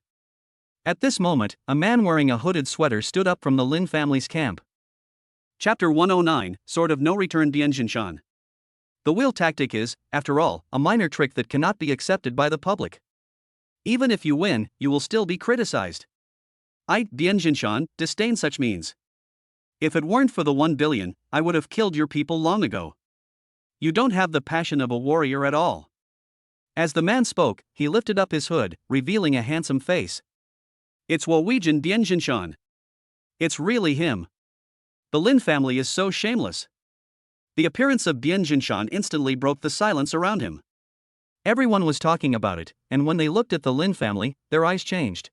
At this moment, a man wearing a hooded sweater stood up from the Lin family's camp. Chapter 109, Sword of No Return Dianjinshan. The wheel tactic is, after all, a minor trick that cannot be accepted by the public. Even if you win, you will still be criticized. I, Dianjinshan, disdain such means. If it weren't for the 1 billion, I would have killed your people long ago. You don't have the passion of a warrior at all. As the man spoke, he lifted up his hood, revealing a handsome face. It's Wowejan Bienjinshan. It's really him. The Lin family is so shameless. The appearance of Bienjinshan instantly broke the silence around him. Everyone was talking about it, and when they looked at the Lin family, their eyes changed.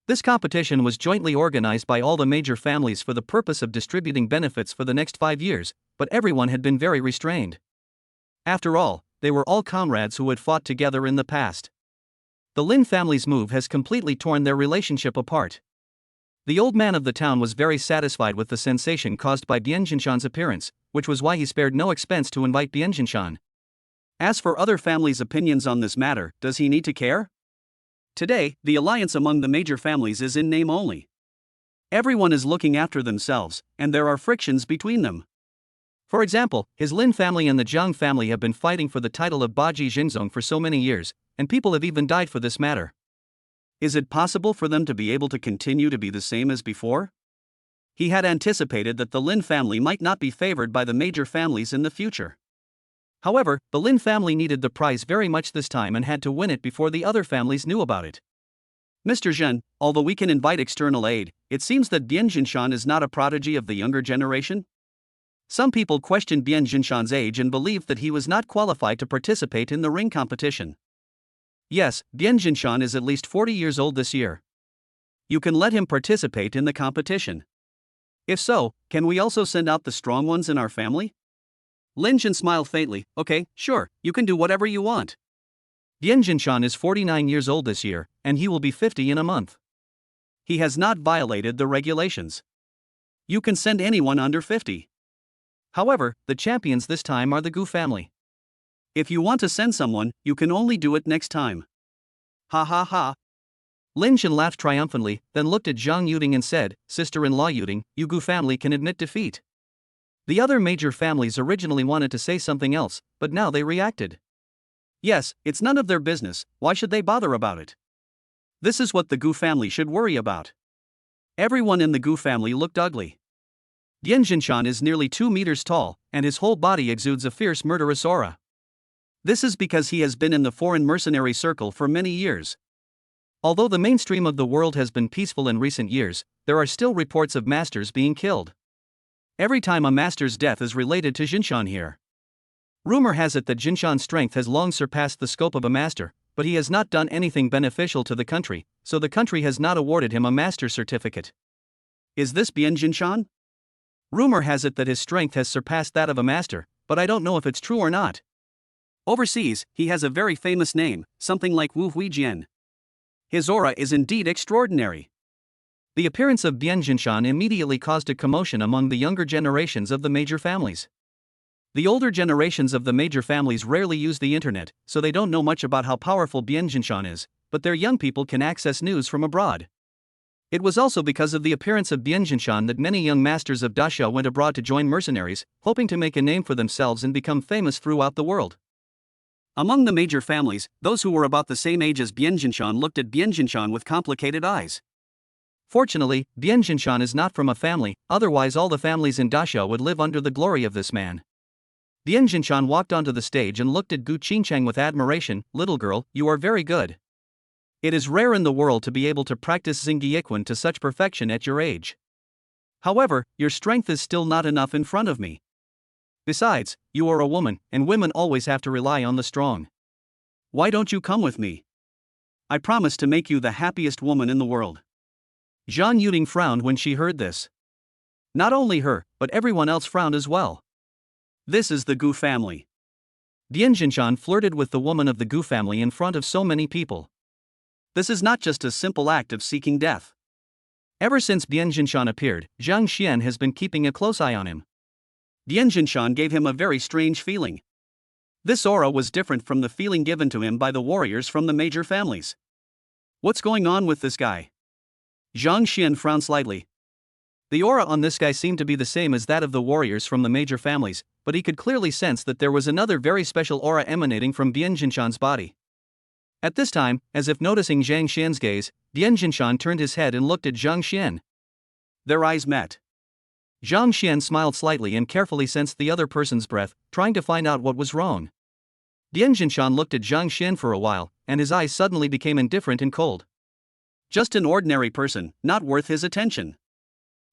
This competition was jointly organized by all the major families for the purpose of distributing benefits for the next 5 years, but everyone had been very restrained. After all, they were all comrades who had fought together in the past. The Lin family's move has completely torn their relationship apart. The old man of the town was very satisfied with the sensation caused by Bienjinshan's appearance, which was why he spared no expense to invite Bienjinshan. As for other families' opinions on this matter, does he need to care? Today, the alliance among the major families is in name only. Everyone is looking after themselves, and there are frictions between them. For example, his Lin family and the Zhang family have been fighting for the title of Baji Jinzong for so many years, and people have even died for this matter. Is it possible for them to be able to continue to be the same as before? He had anticipated that the Lin family might not be favored by the major families in the future. However, the Lin family needed the prize very much this time and had to win it before the other families knew about it. Mr. Zhen, although we can invite external aid, it seems that Bienjinshan is not a prodigy of the younger generation? Some people questioned Bienjinshan's age and believed that he was not qualified to participate in the ring competition. Yes, Bienjinshan is at least 40 years old this year. You can let him participate in the competition. If so, can we also send out the strong ones in our family? Lin Jin smiled faintly. Okay, sure, you can do whatever you want. Bienjinshan is 49 years old this year, and he will be 50 in a month. He has not violated the regulations. You can send anyone under 50. However, the champions this time are the Gu family. If you want to send someone, you can only do it next time. Ha ha ha. Lin Jin laughed triumphantly, then looked at Zhang Yuding and said, Sister-in-law Yuding, you Gu family can admit defeat. The other major families originally wanted to say something else, but now they reacted. Yes, it's none of their business, why should they bother about it? This is what the Gu family should worry about. Everyone in the Gu family looked ugly. Bienjinshan is nearly 2 meters tall, and his whole body exudes a fierce murderous aura. This is because he has been in the foreign mercenary circle for many years. Although the mainstream of the world has been peaceful in recent years, there are still reports of masters being killed. Every time a master's death is related to Jinshan here. Rumor has it that Jinshan's strength has long surpassed the scope of a master, but he has not done anything beneficial to the country, so the country has not awarded him a master's certificate. Is this Bienjinshan? Rumor has it that his strength has surpassed that of a master, but I don't know if it's true or not. Overseas, he has a very famous name, something like Wu Huijian. His aura is indeed extraordinary. The appearance of Bienjinshan immediately caused a commotion among the younger generations of the major families. The older generations of the major families rarely use the internet, so they don't know much about how powerful Bienjinshan is, but their young people can access news from abroad. It was also because of the appearance of Bienjinshan that many young masters of Daxia went abroad to join mercenaries, hoping to make a name for themselves and become famous throughout the world. Among the major families, those who were about the same age as Bienjinshan looked at Bienjinshan with complicated eyes. Fortunately, Bienjinshan is not from a family, otherwise all the families in Daxia would live under the glory of this man. Bienjinshan walked onto the stage and looked at Gu Qingcheng with admiration. Little girl, you are very good. It is rare in the world to be able to practice Xingyiquan to such perfection at your age. However, your strength is still not enough in front of me. Besides, you are a woman, and women always have to rely on the strong. Why don't you come with me? I promise to make you the happiest woman in the world. Zhang Yuding frowned when she heard this. Not only her, but everyone else frowned as well. This is the Gu family. Bienjinshan flirted with the woman of the Gu family in front of so many people. This is not just a simple act of seeking death. Ever since Bienjinshan appeared, Zhang Xian has been keeping a close eye on him. Bienjinshan gave him a very strange feeling. This aura was different from the feeling given to him by the warriors from the major families. What's going on with this guy? Zhang Xian frowned slightly. The aura on this guy seemed to be the same as that of the warriors from the major families, but he could clearly sense that there was another very special aura emanating from Bienjinshan's body. At this time, as if noticing Zhang Xian's gaze, Bienjinshan turned his head and looked at Zhang Xian. Their eyes met. Zhang Xian smiled slightly and carefully sensed the other person's breath, trying to find out what was wrong. Dian Jinshan looked at Zhang Xian for a while, and his eyes suddenly became indifferent and cold. Just an ordinary person, not worth his attention.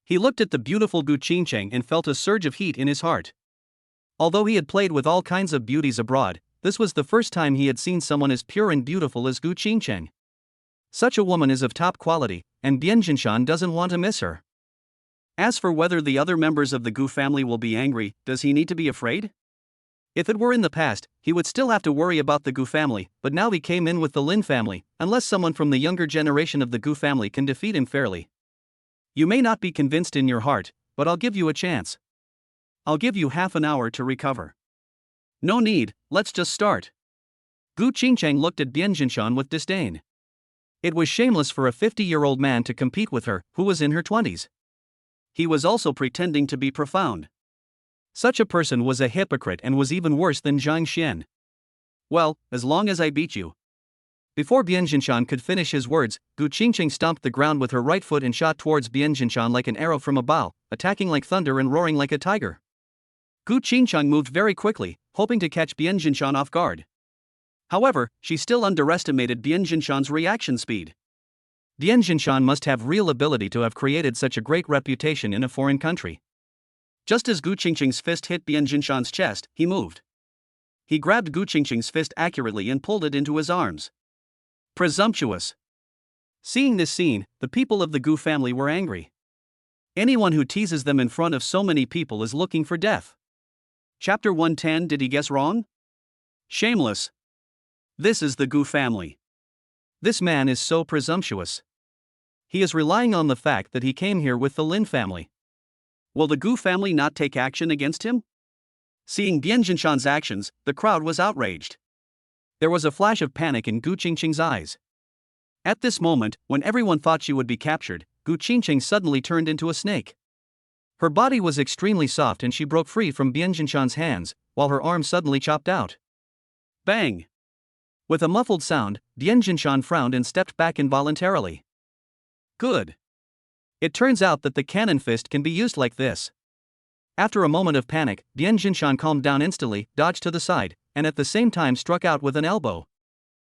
He looked at the beautiful Gu Qingcheng and felt a surge of heat in his heart. Although he had played with all kinds of beauties abroad, this was the first time he had seen someone as pure and beautiful as Gu Qingcheng. Such a woman is of top quality, and Dian Jinshan doesn't want to miss her. As for whether the other members of the Gu family will be angry, does he need to be afraid? If it were in the past, he would still have to worry about the Gu family, but now he came in with the Lin family, unless someone from the younger generation of the Gu family can defeat him fairly. You may not be convinced in your heart, but I'll give you a chance. I'll give you half an hour to recover. No need, let's just start. Gu Qingcheng looked at Dian Jinshan with disdain. It was shameless for a 50-year-old man to compete with her, who was in her 20s. He was also pretending to be profound. Such a person was a hypocrite and was even worse than Zhang Xian. Well, as long as I beat you. Before Bian Jinshan could finish his words, Gu Qingcheng stomped the ground with her right foot and shot towards Bian Jinshan like an arrow from a bow, attacking like thunder and roaring like a tiger. Gu Qingcheng moved very quickly, hoping to catch Bian Jinshan off guard. However, she still underestimated Bian Jinshan's reaction speed. Bian Jinshan must have real ability to have created such a great reputation in a foreign country. Just as Gu Qingcheng's fist hit Bian Jinshan's chest, he moved. He grabbed Gu Qingcheng's fist accurately and pulled it into his arms. Presumptuous. Seeing this scene, the people of the Gu family were angry. Anyone who teases them in front of so many people is looking for death. Chapter 110. Did he guess wrong? Shameless. This is the Gu family. This man is so presumptuous. He is relying on the fact that he came here with the Lin family. Will the Gu family not take action against him? Seeing Bian Jinshan's actions, the crowd was outraged. There was a flash of panic in Gu Qingcheng's eyes. At this moment, when everyone thought she would be captured, Gu Qingcheng suddenly turned into a snake. Her body was extremely soft and she broke free from Bian Jinshan's hands, while her arm suddenly chopped out. Bang! With a muffled sound, Bian Jinshan frowned and stepped back involuntarily. Good. It turns out that the cannon fist can be used like this. After a moment of panic, Bian Jinshan calmed down instantly, dodged to the side, and at the same time struck out with an elbow.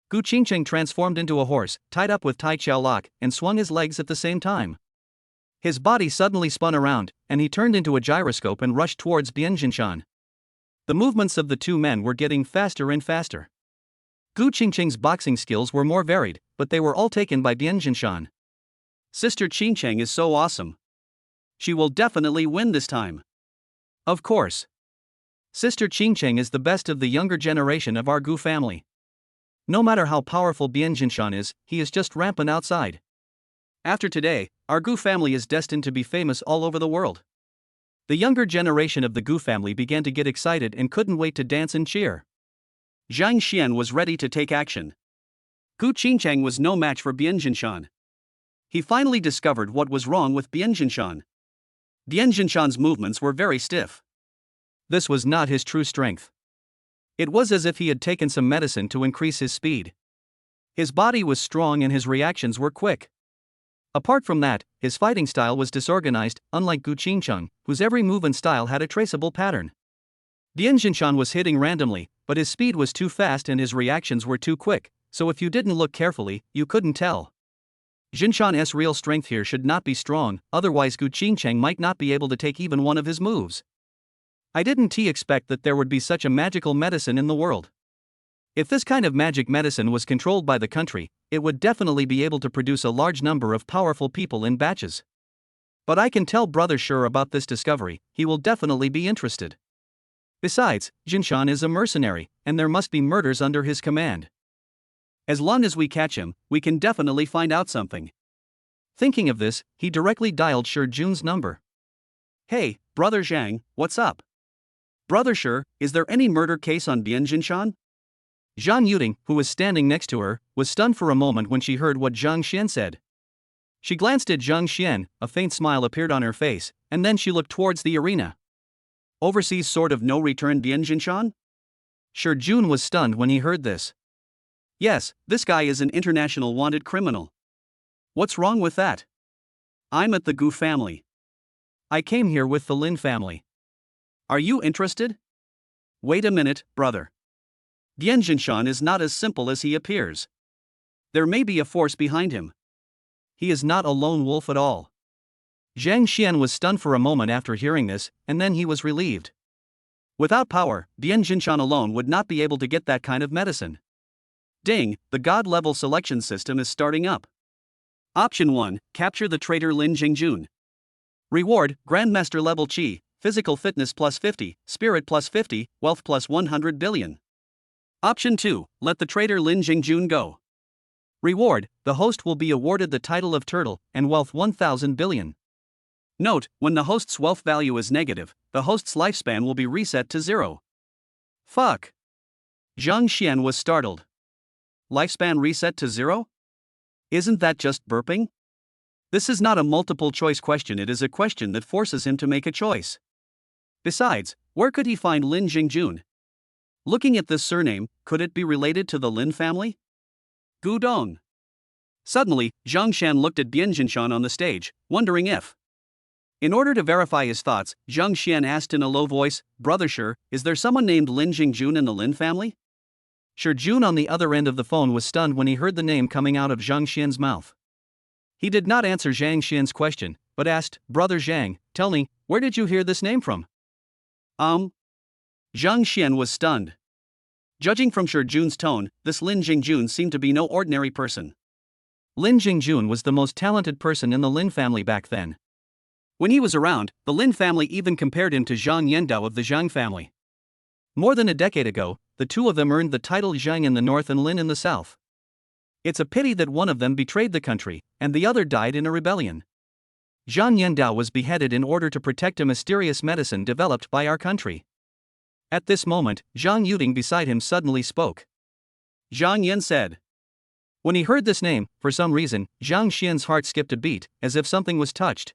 Gu Qingcheng transformed into a horse, tied up with Tai Chiao Lock, and swung his legs at the same time. His body suddenly spun around, and he turned into a gyroscope and rushed towards Bian Jinshan. The movements of the two men were getting faster and faster. Gu Qingcheng's boxing skills were more varied, but they were all taken by Bian Jinshan. Sister Qingcheng is so awesome. She will definitely win this time. Of course. Sister Qingcheng is the best of the younger generation of our Gu family. No matter how powerful Bian Jinshan is, he is just rampant outside. After today, our Gu family is destined to be famous all over the world. The younger generation of the Gu family began to get excited and couldn't wait to dance and cheer. Zhang Xian was ready to take action. Gu Qingcheng was no match for Bian Jinshan. He finally discovered what was wrong with Bian Jinshan. Bian Jinshan's movements were very stiff. This was not his true strength. It was as if he had taken some medicine to increase his speed. His body was strong and his reactions were quick. Apart from that, his fighting style was disorganized, unlike Gu Qingcheng, whose every move and style had a traceable pattern. Bian Jinshan was hitting randomly, but his speed was too fast and his reactions were too quick, so if you didn't look carefully, you couldn't tell. Jinshan's real strength here should not be strong, otherwise Gu Qingcheng might not be able to take even one of his moves. I didn't expect that there would be such a magical medicine in the world. If this kind of magic medicine was controlled by the country, it would definitely be able to produce a large number of powerful people in batches. But I can tell Brother Sure about this discovery, he will definitely be interested. Besides, Jinshan is a mercenary, and there must be murders under his command. As long as we catch him, we can definitely find out something. Thinking of this, he directly dialed Shi Jun's number. Hey, Brother Zhang, what's up? Brother Shi, is there any murder case on Bian Jinshan? Zhang Yuding, who was standing next to her, was stunned for a moment when she heard what Zhang Xian said. She glanced at Zhang Xian, a faint smile appeared on her face, and then she looked towards the arena. Overseas sort of no return Bian Jinshan? Shi Jun was stunned when he heard this. Yes, this guy is an international wanted criminal. What's wrong with that? I'm at the Gu family. I came here with the Lin family. Are you interested? Wait a minute, brother. Bian Jinshan is not as simple as he appears. There may be a force behind him. He is not a lone wolf at all. Zhang Xian was stunned for a moment after hearing this, and then he was relieved. Without power, Bian Jinshan alone would not be able to get that kind of medicine. Ding, the God-level selection system is starting up. Option 1, capture the traitor Lin Jingjun. Reward, Grandmaster level Qi, physical fitness plus 50, spirit plus 50, wealth plus 100 billion. Option 2, let the traitor Lin Jingjun go. Reward, the host will be awarded the title of turtle and wealth 1000 billion. Note, when the host's wealth value is negative, the host's lifespan will be reset to 0. Fuck. Zhang Xian was startled. Lifespan reset to 0? Isn't that just burping? This is not a multiple choice question, it is a question that forces him to make a choice. Besides, where could he find Lin Jingjun? Looking at this surname, could it be related to the Lin family? Gudong. Suddenly, Zhang Xian looked at Bian Jinshan on the stage, wondering if. In order to verify his thoughts, Zhang Xian asked in a low voice, Brother Shi, is there someone named Lin Jingjun in the Lin family? Shi Jun on the other end of the phone was stunned when he heard the name coming out of Zhang Xian's mouth. He did not answer Zhang Xian's question, but asked, Brother Zhang, tell me, where did you hear this name from? Zhang Xian was stunned. Judging from Shi Jun's tone, this Lin Jingjun seemed to be no ordinary person. Lin Jingjun was the most talented person in the Lin family back then. When he was around, the Lin family even compared him to Zhang Yendao of the Zhang family. More than a decade ago, the two of them earned the title Zhang in the north and Lin in the south. It's a pity that one of them betrayed the country, and the other died in a rebellion. Zhang Yendao was beheaded in order to protect a mysterious medicine developed by our country. At this moment, Zhang Yuding beside him suddenly spoke. Zhang Yan said. When he heard this name, for some reason, Zhang Xian's heart skipped a beat, as if something was touched.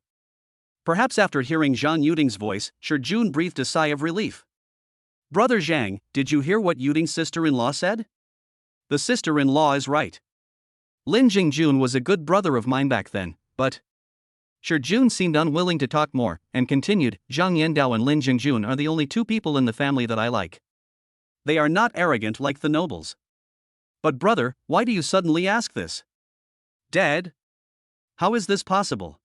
Perhaps after hearing Zhang Yuding's voice, Shi Jun breathed a sigh of relief. Brother Zhang, did you hear what Yuding's sister-in-law said? The sister-in-law is right. Lin Jingjun was a good brother of mine back then, but... Shi Jun seemed unwilling to talk more, and continued, Zhang Yendao and Lin Jingjun are the only two people in the family that I like. They are not arrogant like the nobles. But brother, why do you suddenly ask this? Dad? How is this possible?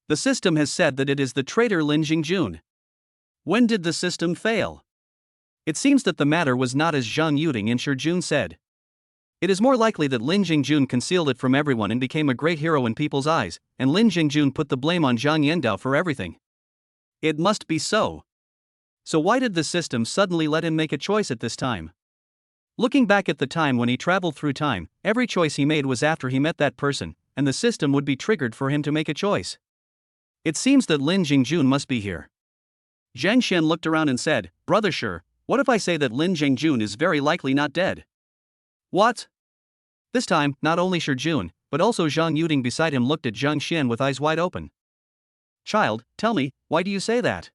The system has said that it is the traitor Lin Jingjun. When did the system fail? It seems that the matter was not as Zhang Yuding and Shi Jun said. It is more likely that Lin Jingjun concealed it from everyone and became a great hero in people's eyes, and Lin Jingjun put the blame on Zhang Yendao for everything. It must be so. So why did the system suddenly let him make a choice at this time? Looking back at the time when he traveled through time, every choice he made was after he met that person, and the system would be triggered for him to make a choice. It seems that Lin Jingjun must be here. Zhang Xian looked around and said, Brother Shi, what if I say that Lin Jingjun is very likely not dead? What? This time, not only Shi Jun, but also Zhang Yuding beside him looked at Zhang Xian with eyes wide open. Child, tell me, why do you say that?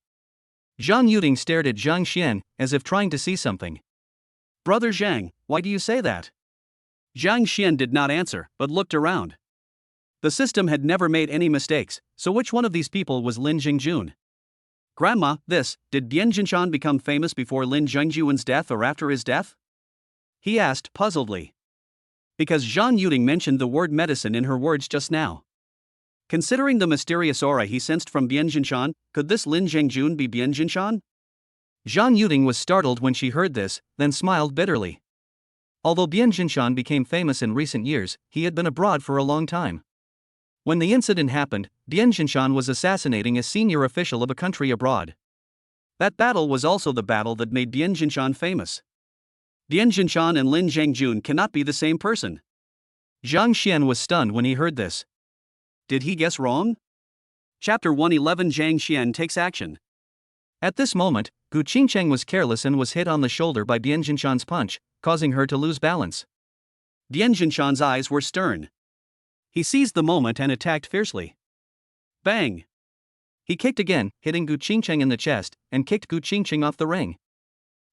Zhang Yuding stared at Zhang Xian, as if trying to see something. Brother Zhang, why do you say that? Zhang Xian did not answer, but looked around. The system had never made any mistakes, so which one of these people was Lin Jingjun? Grandma, did Bian Jinshan become famous before Lin Jingjun's death or after his death? He asked puzzledly. Because Zhang Yuding mentioned the word medicine in her words just now. Considering the mysterious aura he sensed from Bian Jinshan, could this Lin Jingjun be Bian Jinshan? Zhang Yuding was startled when she heard this, then smiled bitterly. Although Bian Jinshan became famous in recent years, he had been abroad for a long time. When the incident happened, Bian Jinshan was assassinating a senior official of a country abroad. That battle was also the battle that made Bian Jinshan famous. Bian Jinshan and Lin Jingjun cannot be the same person. Zhang Xian was stunned when he heard this. Did he guess wrong? Chapter 111 Zhang Xian takes action. At this moment, Gu Qingcheng was careless and was hit on the shoulder by Bian Jinshan's punch, causing her to lose balance. Bian Jinshan's eyes were stern. He seized the moment and attacked fiercely. Bang! He kicked again, hitting Gu Qingcheng in the chest, and kicked Gu Qingcheng off the ring.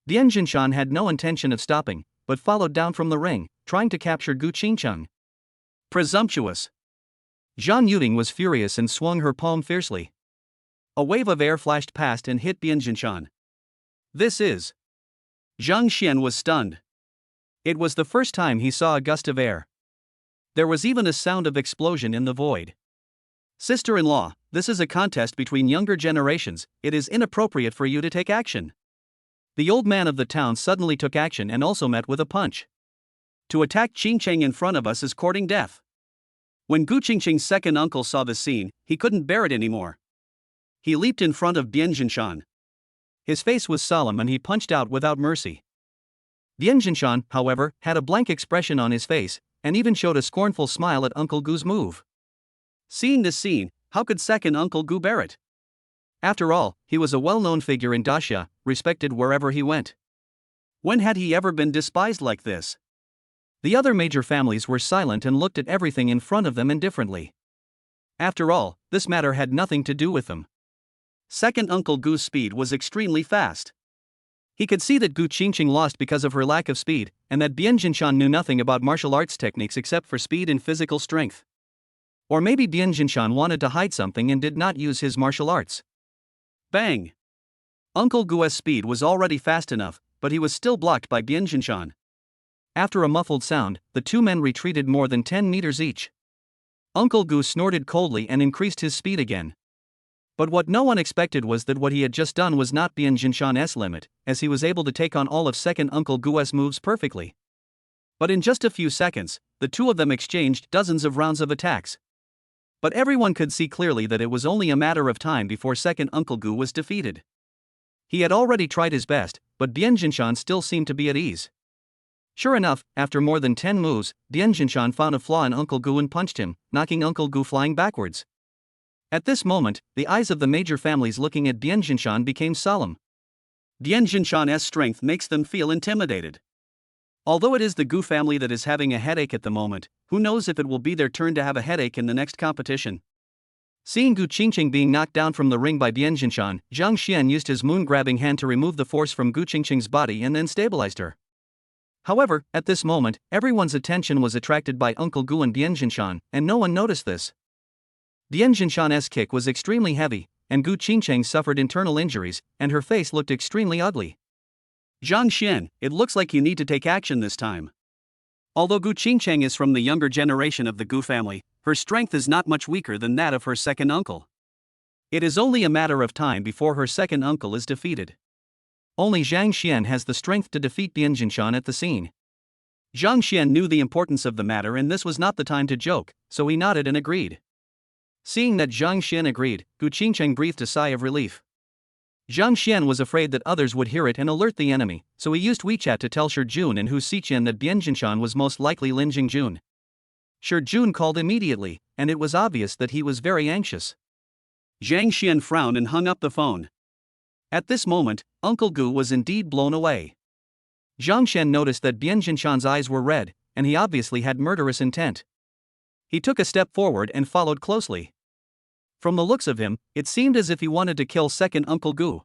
Bian Jinshan had no intention of stopping, but followed down from the ring, trying to capture Gu Qingcheng. Presumptuous! Zhang Yuding was furious and swung her palm fiercely. A wave of air flashed past and hit Bian Jinshan. This is... Zhang Xian was stunned. It was the first time he saw a gust of air. There was even a sound of explosion in the void. Sister-in-law, this is a contest between younger generations, it is inappropriate for you to take action. The old man of the town suddenly took action and also met with a punch. To attack Ching Cheng in front of us is courting death. When Gu Qingqing's second uncle saw the scene, he couldn't bear it anymore. He leaped in front of Bian Jinshan. His face was solemn and he punched out without mercy. Bian Jinshan, however, had a blank expression on his face, and even showed a scornful smile at Uncle Gu's move. Seeing this scene, how could second Uncle Gu bear it? After all, he was a well-known figure in Daxia, respected wherever he went. When had he ever been despised like this? The other major families were silent and looked at everything in front of them indifferently. After all, this matter had nothing to do with them. Second Uncle Gu's speed was extremely fast. He could see that Gu Qingqing lost because of her lack of speed, and that Bian Jinshan knew nothing about martial arts techniques except for speed and physical strength. Or maybe Bian Jinshan wanted to hide something and did not use his martial arts. Bang! Uncle Gu's speed was already fast enough, but he was still blocked by Bian Jinshan. After a muffled sound, the two men retreated more than 10 meters each. Uncle Gu snorted coldly and increased his speed again. But what no one expected was that what he had just done was not Bian Jinshan's limit, as he was able to take on all of second Uncle Gu's moves perfectly. But in just a few seconds, the two of them exchanged dozens of rounds of attacks. But everyone could see clearly that it was only a matter of time before second Uncle Gu was defeated. He had already tried his best, but Bian Jinshan still seemed to be at ease. Sure enough, after more than 10 moves, Bian Jinshan found a flaw in Uncle Gu and punched him, knocking Uncle Gu flying backwards. At this moment, the eyes of the major families looking at Bian Jinshan became solemn. Bian Jinshan's strength makes them feel intimidated. Although it is the Gu family that is having a headache at the moment, who knows if it will be their turn to have a headache in the next competition. Seeing Gu Qingqing being knocked down from the ring by Bian Jinshan, Zhang Xian used his moon-grabbing hand to remove the force from Gu Qingqing's body and then stabilized her. However, at this moment, everyone's attention was attracted by Uncle Gu and Bian Jinshan, and no one noticed this. Bian Jinshan's kick was extremely heavy, and Gu Qingqing suffered internal injuries, and her face looked extremely ugly. Zhang Xian, it looks like you need to take action this time. Although Gu Qingqing is from the younger generation of the Gu family, her strength is not much weaker than that of her second uncle. It is only a matter of time before her second uncle is defeated. Only Zhang Xian has the strength to defeat Bian Jinshan at the scene. Zhang Xian knew the importance of the matter and this was not the time to joke, so he nodded and agreed. Seeing that Zhang Xian agreed, Gu Qingqing breathed a sigh of relief. Zhang Xian was afraid that others would hear it and alert the enemy, so he used WeChat to tell Shi Jun and Hu Xiqian that Bian Jinshan was most likely Lin Jingjun. Shi Jun called immediately, and it was obvious that he was very anxious. Zhang Xian frowned and hung up the phone. At this moment, Uncle Gu was indeed blown away. Zhang Xian noticed that Bian Jinshan's eyes were red, and he obviously had murderous intent. He took a step forward and followed closely. From the looks of him, it seemed as if he wanted to kill second Uncle Gu.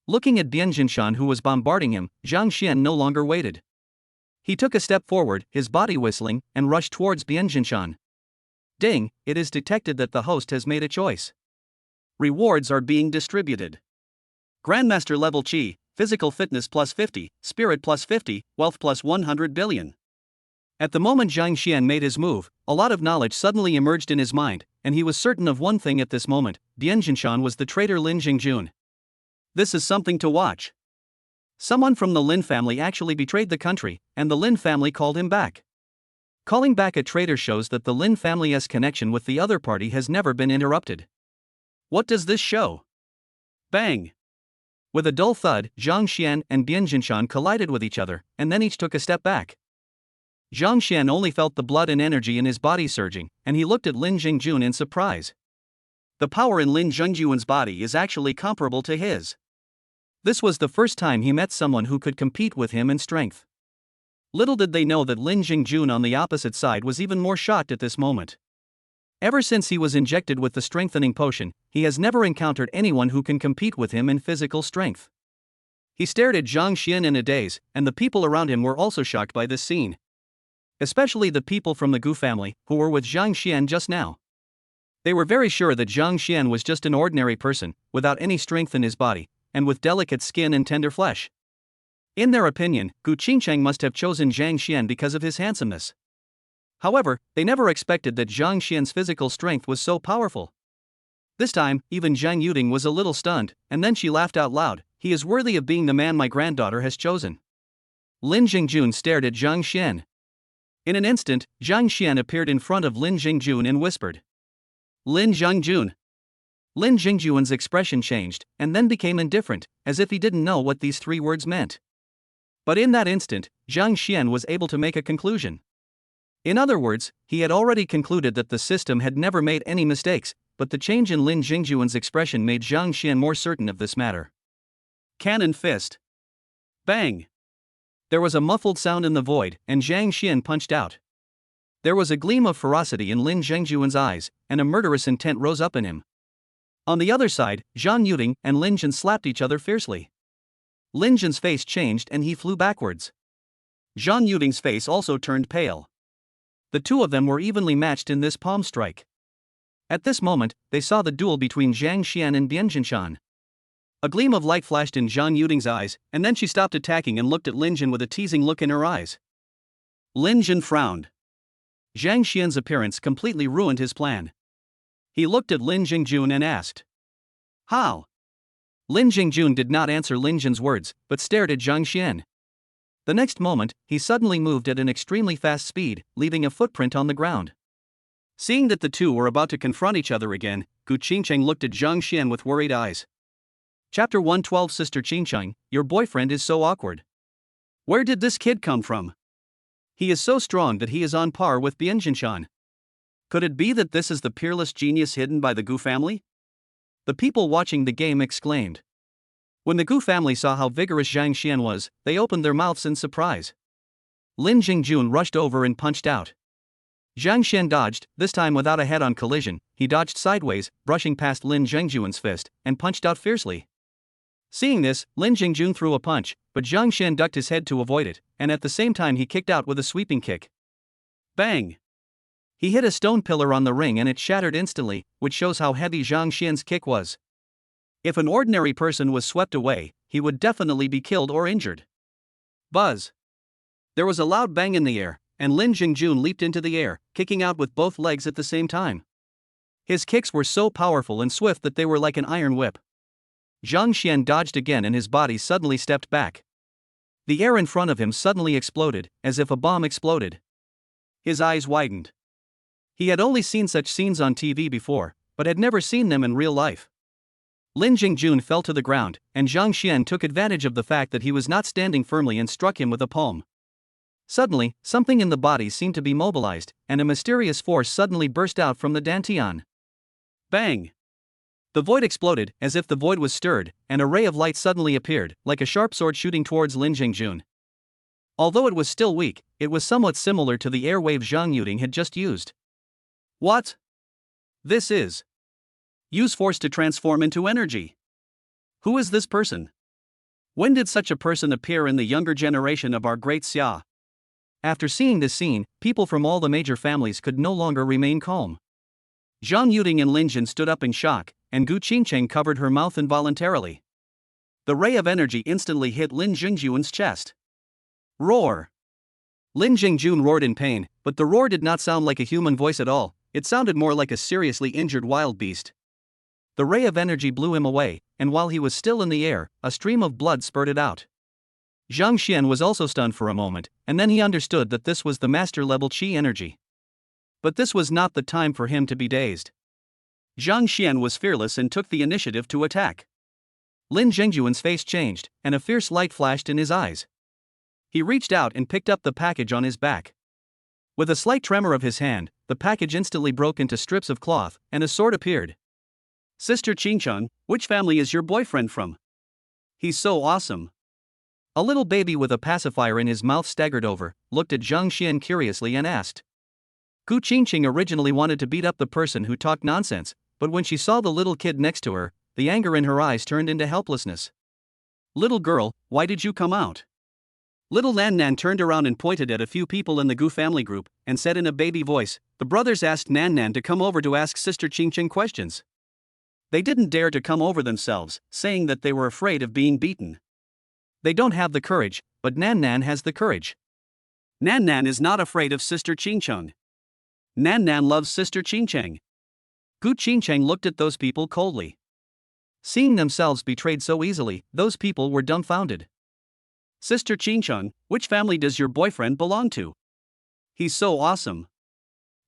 Looking at Bian Jinshan who was bombarding him, Zhang Xian no longer waited. He took a step forward, his body whistling, and rushed towards Bian Jinshan. Ding, it is detected that the host has made a choice. Rewards are being distributed. Grandmaster level Qi, physical fitness plus 50, spirit plus 50, wealth plus 100 billion. At the moment Zhang Xian made his move, a lot of knowledge suddenly emerged in his mind, and he was certain of one thing at this moment: Bian Jinshan was the traitor Lin Jingjun. This is something to watch. Someone from the Lin family actually betrayed the country, and the Lin family called him back. Calling back a traitor shows that the Lin family's connection with the other party has never been interrupted. What does this show? Bang! With a dull thud, Zhang Xian and Bian Jinshan collided with each other, and then each took a step back. Zhang Xian only felt the blood and energy in his body surging, and he looked at Lin Jingjun in surprise. The power in Lin Jingjun's body is actually comparable to his. This was the first time he met someone who could compete with him in strength. Little did they know that Lin Jingjun on the opposite side was even more shocked at this moment. Ever since he was injected with the strengthening potion, he has never encountered anyone who can compete with him in physical strength. He stared at Zhang Xian in a daze, and the people around him were also shocked by this scene. Especially the people from the Gu family, who were with Zhang Xian just now. They were very sure that Zhang Xian was just an ordinary person, without any strength in his body, and with delicate skin and tender flesh. In their opinion, Gu Qingcheng must have chosen Zhang Xian because of his handsomeness. However, they never expected that Zhang Xian's physical strength was so powerful. This time, even Zhang Yuding was a little stunned, and then she laughed out loud. He is worthy of being the man my granddaughter has chosen. Lin Jingjun stared at Zhang Xian. In an instant, Zhang Xian appeared in front of Lin Jingjun and whispered, "Lin Jingjun." Lin Jingjun's expression changed, and then became indifferent, as if he didn't know what these 3 words meant. But in that instant, Zhang Xian was able to make a conclusion. In other words, he had already concluded that the system had never made any mistakes, but the change in Lin Jingjun's expression made Zhang Xian more certain of this matter. Cannon fist. Bang! There was a muffled sound in the void, and Zhang Xian punched out. There was a gleam of ferocity in Lin Jingjun's eyes, and a murderous intent rose up in him. On the other side, Zhang Yuding and Lin Jin slapped each other fiercely. Lin Jin's face changed and he flew backwards. Zhang Yuding's face also turned pale. The 2 of them were evenly matched in this palm strike. At this moment, they saw the duel between Zhang Xian and Bian Jinshan. A gleam of light flashed in Zhang Yuding's eyes, and then she stopped attacking and looked at Lin Jin with a teasing look in her eyes. Lin Jin frowned. Zhang Xian's appearance completely ruined his plan. He looked at Lin Jingjun and asked, "How?" Lin Jingjun did not answer Lin Jin's words, but stared at Zhang Xian. The next moment, he suddenly moved at an extremely fast speed, leaving a footprint on the ground. Seeing that the 2 were about to confront each other again, Gu Qingcheng looked at Zhang Xian with worried eyes. Chapter 112. Sister Qingcheng, your boyfriend is so awkward. Where did this kid come from? He is so strong that he is on par with Bian Jinshan. Could it be that this is the peerless genius hidden by the Gu family? The people watching the game exclaimed. When the Gu family saw how vigorous Zhang Xian was, they opened their mouths in surprise. Lin Jingjun rushed over and punched out. Zhang Xian dodged, this time without a head-on collision. He dodged sideways, brushing past Lin Jingjun's fist, and punched out fiercely. Seeing this, Lin Jingjun threw a punch, but Zhang Xian ducked his head to avoid it, and at the same time he kicked out with a sweeping kick. Bang! He hit a stone pillar on the ring and it shattered instantly, which shows how heavy Zhang Xian's kick was. If an ordinary person was swept away, he would definitely be killed or injured. Buzz! There was a loud bang in the air, and Lin Jingjun leaped into the air, kicking out with both legs at the same time. His kicks were so powerful and swift that they were like an iron whip. Zhang Xian dodged again and his body suddenly stepped back. The air in front of him suddenly exploded, as if a bomb exploded. His eyes widened. He had only seen such scenes on TV before, but had never seen them in real life. Lin Jingjun fell to the ground, and Zhang Xian took advantage of the fact that he was not standing firmly and struck him with a palm. Suddenly, something in the body seemed to be mobilized, and a mysterious force suddenly burst out from the dantian. Bang! The void exploded, as if the void was stirred, and a ray of light suddenly appeared, like a sharp sword shooting towards Lin Jingjun. Although it was still weak, it was somewhat similar to the airwave Zhang Yuding had just used. What? This is. Use force to transform into energy. Who is this person? When did such a person appear in the younger generation of our great Xia? After seeing this scene, people from all the major families could no longer remain calm. Zhang Yuding and Lin Jin stood up in shock, and Gu Qingcheng covered her mouth involuntarily. The ray of energy instantly hit Lin Jingjun's chest. Roar! Lin Jingjun roared in pain, but the roar did not sound like a human voice at all. It sounded more like a seriously injured wild beast. The ray of energy blew him away, and while he was still in the air, a stream of blood spurted out. Zhang Xian was also stunned for a moment, and then he understood that this was the master-level qi energy. But this was not the time for him to be dazed. Zhang Xian was fearless and took the initiative to attack. Lin Jingjun's face changed, and a fierce light flashed in his eyes. He reached out and picked up the package on his back. With a slight tremor of his hand, the package instantly broke into strips of cloth, and a sword appeared. Sister Qingcheng, which family is your boyfriend from? He's so awesome. A little baby with a pacifier in his mouth staggered over, looked at Zhang Xian curiously and asked. Gu Qingcheng originally wanted to beat up the person who talked nonsense, but when she saw the little kid next to her, the anger in her eyes turned into helplessness. Little girl, why did you come out? Little Nan Nan turned around and pointed at a few people in the Gu family group, and said in a baby voice, the brothers asked Nan Nan to come over to ask Sister Qingcheng questions. They didn't dare to come over themselves, saying that they were afraid of being beaten. They don't have the courage, but Nan Nan has the courage. Nan Nan is not afraid of Sister Ching Cheng. Nan Nan loves Sister Ching Cheng. Gu Ching Cheng looked at those people coldly. Seeing themselves betrayed so easily, those people were dumbfounded. Sister Ching Cheng, which family does your boyfriend belong to? He's so awesome.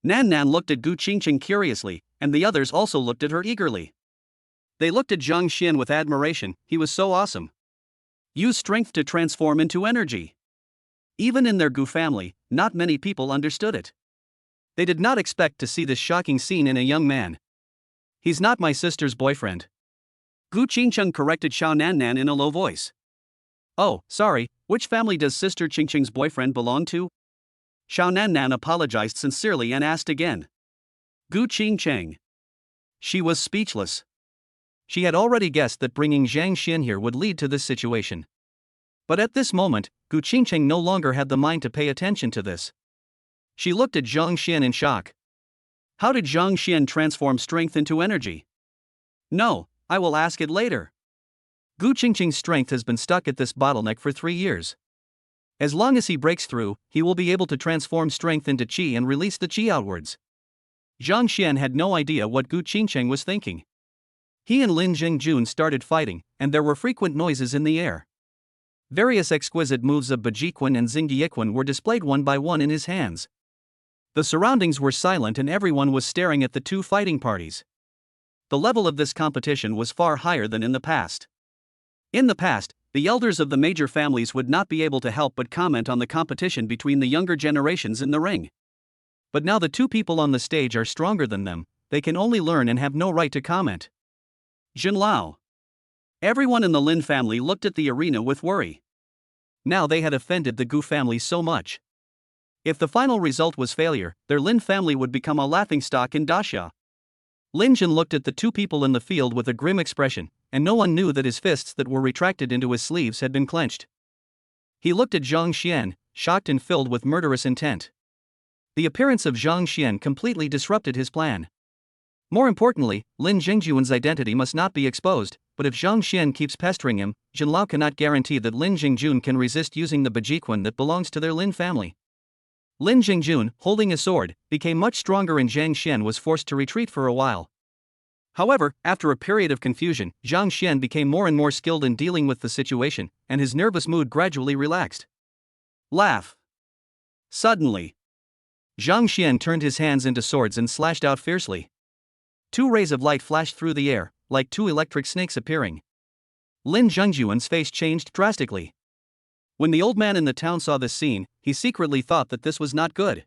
Nan Nan looked at Gu Ching Cheng curiously, and the others also looked at her eagerly. They looked at Zhang Xian with admiration. He was so awesome. Use strength to transform into energy. Even in their Gu family, not many people understood it. They did not expect to see this shocking scene in a young man. He's not my sister's boyfriend. Gu Qingcheng corrected Xiao Nannan in a low voice. Oh, sorry, which family does Sister Qingcheng's boyfriend belong to? Xiao Nannan apologized sincerely and asked again. Gu Qingcheng. She was speechless. She had already guessed that bringing Zhang Xian here would lead to this situation. But at this moment, Gu Qingcheng no longer had the mind to pay attention to this. She looked at Zhang Xian in shock. How did Zhang Xian transform strength into energy? No, I will ask it later. Gu Qingcheng's strength has been stuck at this bottleneck for 3 years. As long as he breaks through, he will be able to transform strength into qi and release the qi outwards. Zhang Xian had no idea what Gu Qingcheng was thinking. He and Lin Jingjun started fighting, and there were frequent noises in the air. Various exquisite moves of Bajiquan and Xingyiquan were displayed one by one in his hands. The surroundings were silent and everyone was staring at the two fighting parties. The level of this competition was far higher than in the past. In the past, the elders of the major families would not be able to help but comment on the competition between the younger generations in the ring. But now the two people on the stage are stronger than them, they can only learn and have no right to comment. Jin Lao. Everyone in the Lin family looked at the arena with worry. Now they had offended the Gu family so much. If the final result was failure, their Lin family would become a laughingstock in Daxia. Lin Jin looked at the two people in the field with a grim expression, and no one knew that his fists that were retracted into his sleeves had been clenched. He looked at Zhang Xian, shocked and filled with murderous intent. The appearance of Zhang Xian completely disrupted his plan. More importantly, Lin Jingjuan's identity must not be exposed, but if Zhang Xian keeps pestering him, Jin Lao cannot guarantee that Lin Jingjun can resist using the Bajiquan that belongs to their Lin family. Lin Jingjun, holding a sword, became much stronger and Zhang Xian was forced to retreat for a while. However, after a period of confusion, Zhang Xian became more and more skilled in dealing with the situation, and his nervous mood gradually relaxed. Laugh. Suddenly, Zhang Xian turned his hands into swords and slashed out fiercely. 2 rays of light flashed through the air, like 2 electric snakes appearing. Lin Zhengjuan's face changed drastically. When the old man in the town saw this scene, he secretly thought that this was not good.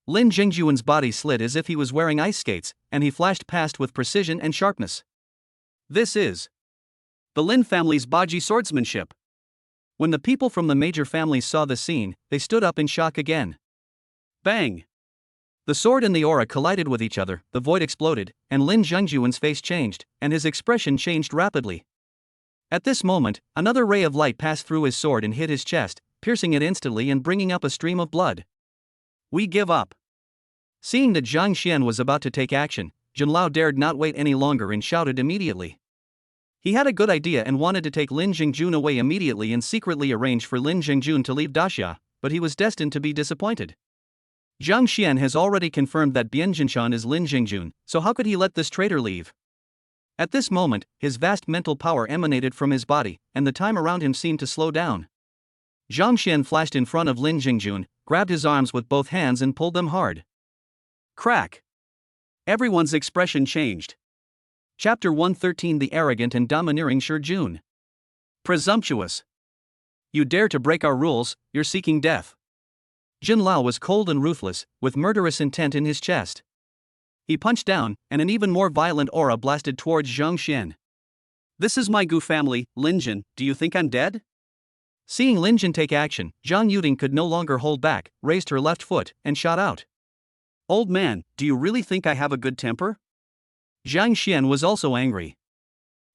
Lin Jingjuan's body slid as if he was wearing ice skates, and he flashed past with precision and sharpness. This is the Lin family's Baji swordsmanship. When the people from the major families saw the scene, they stood up in shock again. Bang! The sword and the aura collided with each other, the void exploded, and Lin Zhengjuan's face changed, and his expression changed rapidly. At this moment, another ray of light passed through his sword and hit his chest, piercing it instantly and bringing up a stream of blood. We give up. Seeing that Zhang Xian was about to take action, Jin Lao dared not wait any longer and shouted immediately. He had a good idea and wanted to take Lin Jingjun away immediately and secretly arrange for Lin Jingjun to leave Daxia, but he was destined to be disappointed. Zhang Xian has already confirmed that Bian Jinshan is Lin Jingjun, so how could he let this traitor leave? At this moment, his vast mental power emanated from his body, and the time around him seemed to slow down. Zhang Xian flashed in front of Lin Jingjun, grabbed his arms with both hands and pulled them hard. Crack! Everyone's expression changed. Chapter 113 The Arrogant and Domineering Shi Jun. Presumptuous. You dare to break our rules, you're seeking death. Jin Lao was cold and ruthless, with murderous intent in his chest. He punched down, and an even more violent aura blasted towards Zhang Xian. This is my Gu family, Lin Jin, do you think I'm dead? Seeing Lin Jin take action, Zhang Yuding could no longer hold back, raised her left foot, and shot out. Old man, do you really think I have a good temper? Zhang Xian was also angry.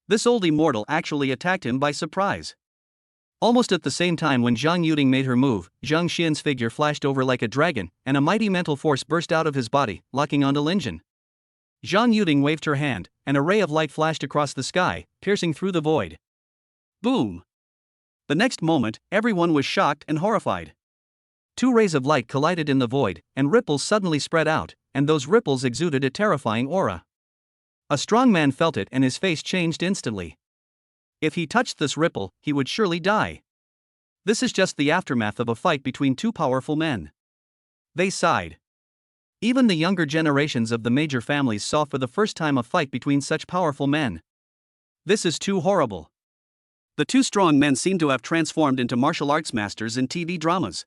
This old immortal actually attacked him by surprise. Almost at the same time when Zhang Yuding made her move, Zhang Xian's figure flashed over like a dragon, and a mighty mental force burst out of his body, locking onto Lin Jin. Zhang Yuding waved her hand, and a ray of light flashed across the sky, piercing through the void. Boom! The next moment, everyone was shocked and horrified. Two rays of light collided in the void, and ripples suddenly spread out, and those ripples exuded a terrifying aura. A strong man felt it and his face changed instantly. If he touched this ripple, he would surely die. This is just the aftermath of a fight between two powerful men. They sighed. Even the younger generations of the major families saw for the first time a fight between such powerful men. This is too horrible. The two strong men seemed to have transformed into martial arts masters in TV dramas.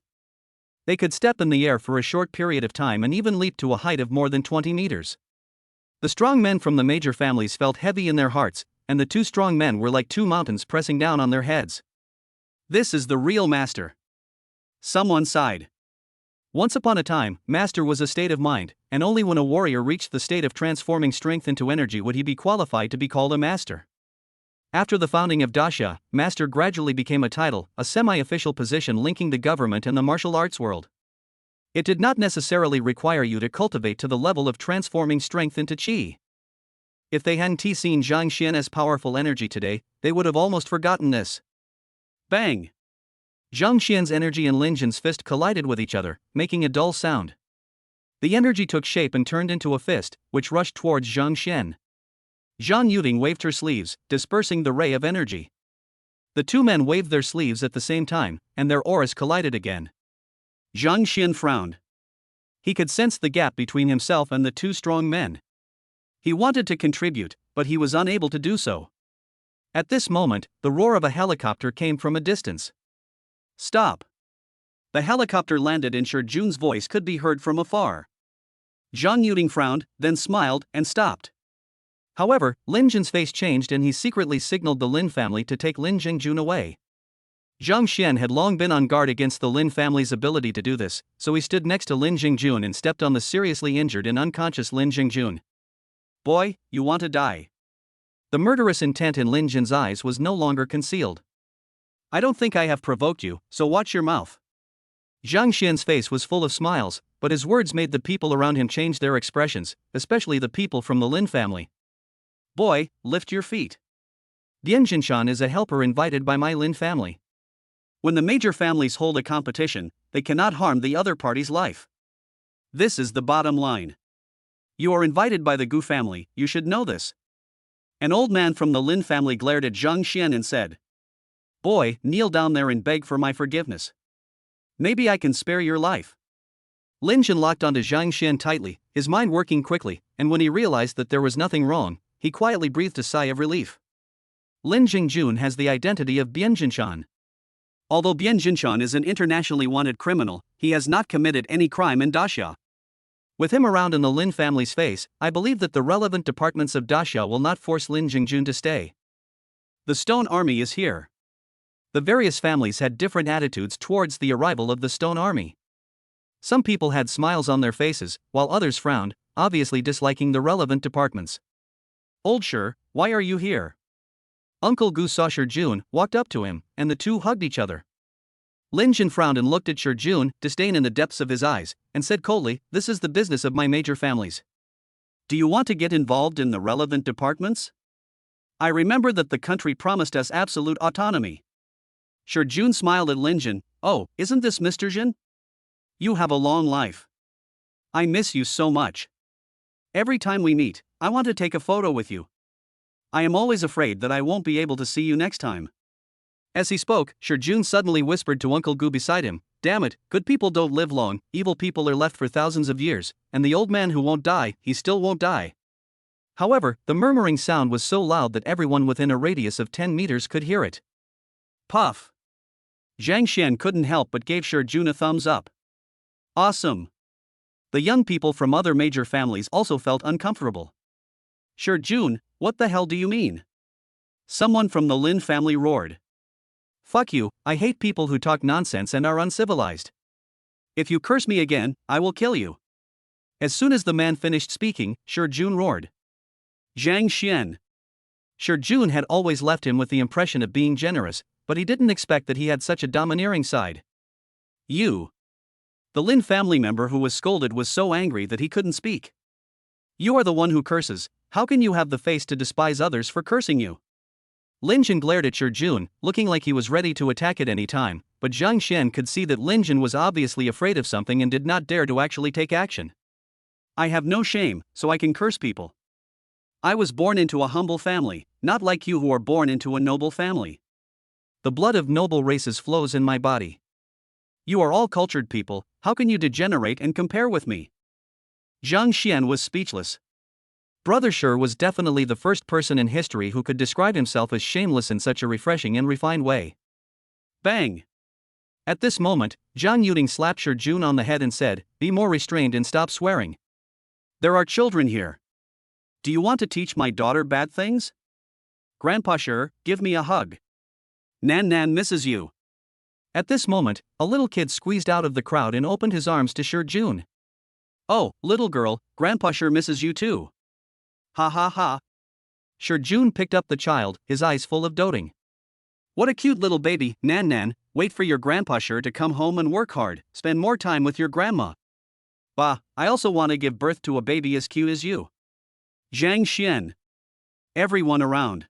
They could step in the air for a short period of time and even leap to a height of more than 20 meters. The strong men from the major families felt heavy in their hearts, and the two strong men were like two mountains pressing down on their heads. This is the real master. Someone sighed. Once upon a time, master was a state of mind, and only when a warrior reached the state of transforming strength into energy would he be qualified to be called a master. After the founding of Daxia, master gradually became a title, a semi-official position linking the government and the martial arts world. It did not necessarily require you to cultivate to the level of transforming strength into qi. If they hadn't seen Zhang Xian's powerful energy today, they would have almost forgotten this. Bang! Zhang Xian's energy and Lin Jin's fist collided with each other, making a dull sound. The energy took shape and turned into a fist, which rushed towards Zhang Xian. Zhang Yuding waved her sleeves, dispersing the ray of energy. The two men waved their sleeves at the same time, and their auras collided again. Zhang Xian frowned. He could sense the gap between himself and the two strong men. He wanted to contribute, but he was unable to do so. At this moment, the roar of a helicopter came from a distance. Stop! The helicopter landed and Shi Jun's voice could be heard from afar. Zhang Yuding frowned, then smiled, and stopped. However, Lin Jin's face changed and he secretly signaled the Lin family to take Lin Jingjun away. Zhang Xian had long been on guard against the Lin family's ability to do this, so he stood next to Lin Jingjun and stepped on the seriously injured and unconscious Lin Jingjun. Boy, you want to die. The murderous intent in Lin Jin's eyes was no longer concealed. I don't think I have provoked you, so watch your mouth. Zhang Xian's face was full of smiles, but his words made the people around him change their expressions, especially the people from the Lin family. Boy, lift your feet. Bian Jinshan is a helper invited by my Lin family. When the major families hold a competition, they cannot harm the other party's life. This is the bottom line. You are invited by the Gu family, you should know this. An old man from the Lin family glared at Zhang Xian and said, Boy, kneel down there and beg for my forgiveness. Maybe I can spare your life. Lin Jin locked onto Zhang Xian tightly, his mind working quickly, and when he realized that there was nothing wrong, he quietly breathed a sigh of relief. Lin Jingjun has the identity of Bian Jinshan. Although Bian Jinshan is an internationally wanted criminal, he has not committed any crime in Daxia. With him around in the Lin family's face, I believe that the relevant departments of Daxia will not force Lin Jingjun to stay. The Stone Army is here. The various families had different attitudes towards the arrival of the Stone Army. Some people had smiles on their faces, while others frowned, obviously disliking the relevant departments. Old Shi, why are you here? Uncle Gu saw Shi Jun, walked up to him, and the two hugged each other. Lin Jin frowned and looked at Shi Jun, disdain in the depths of his eyes, and said coldly, This is the business of my major families. Do you want to get involved in the relevant departments? I remember that the country promised us absolute autonomy. Shi Jun smiled at Lin Jin. Oh, isn't this Mr. Jin? You have a long life. I miss you so much. Every time we meet, I want to take a photo with you. I am always afraid that I won't be able to see you next time. As he spoke, Shi Jun suddenly whispered to Uncle Gu beside him, Damn it, good people don't live long, evil people are left for thousands of years, and the old man who won't die, he still won't die. However, the murmuring sound was so loud that everyone within a radius of 10 meters could hear it. Puff. Zhang Xian couldn't help but gave Shi Jun a thumbs up. Awesome. The young people from other major families also felt uncomfortable. Shi Jun, what the hell do you mean? Someone from the Lin family roared. Fuck you, I hate people who talk nonsense and are uncivilized. If you curse me again, I will kill you. As soon as the man finished speaking, Shi Jun roared. Zhang Xian. Shi Jun had always left him with the impression of being generous, but he didn't expect that he had such a domineering side. You. The Lin family member who was scolded was so angry that he couldn't speak. You are the one who curses, how can you have the face to despise others for cursing you? Lin Jin glared at Shi Jun, looking like he was ready to attack at any time, but Zhang Xian could see that Lin Jin was obviously afraid of something and did not dare to actually take action. I have no shame, so I can curse people. I was born into a humble family, not like you who are born into a noble family. The blood of noble races flows in my body. You are all cultured people, how can you degenerate and compare with me? Zhang Xian was speechless. Brother Shi was definitely the first person in history who could describe himself as shameless in such a refreshing and refined way. Bang! At this moment, Zhang Yuding slapped Shi Jun on the head and said, "Be more restrained and stop swearing. There are children here. Do you want to teach my daughter bad things? Grandpa Shi, give me a hug. Nan Nan misses you." At this moment, a little kid squeezed out of the crowd and opened his arms to Shi Jun. "Oh, little girl, Grandpa Shi misses you too." Ha ha ha. Shi Jun picked up the child, his eyes full of doting. "What a cute little baby, Nan Nan, wait for your Grandpa Shi to come home and work hard, spend more time with your grandma. Bah, I also want to give birth to a baby as cute as you." Zhang Xian. Everyone around.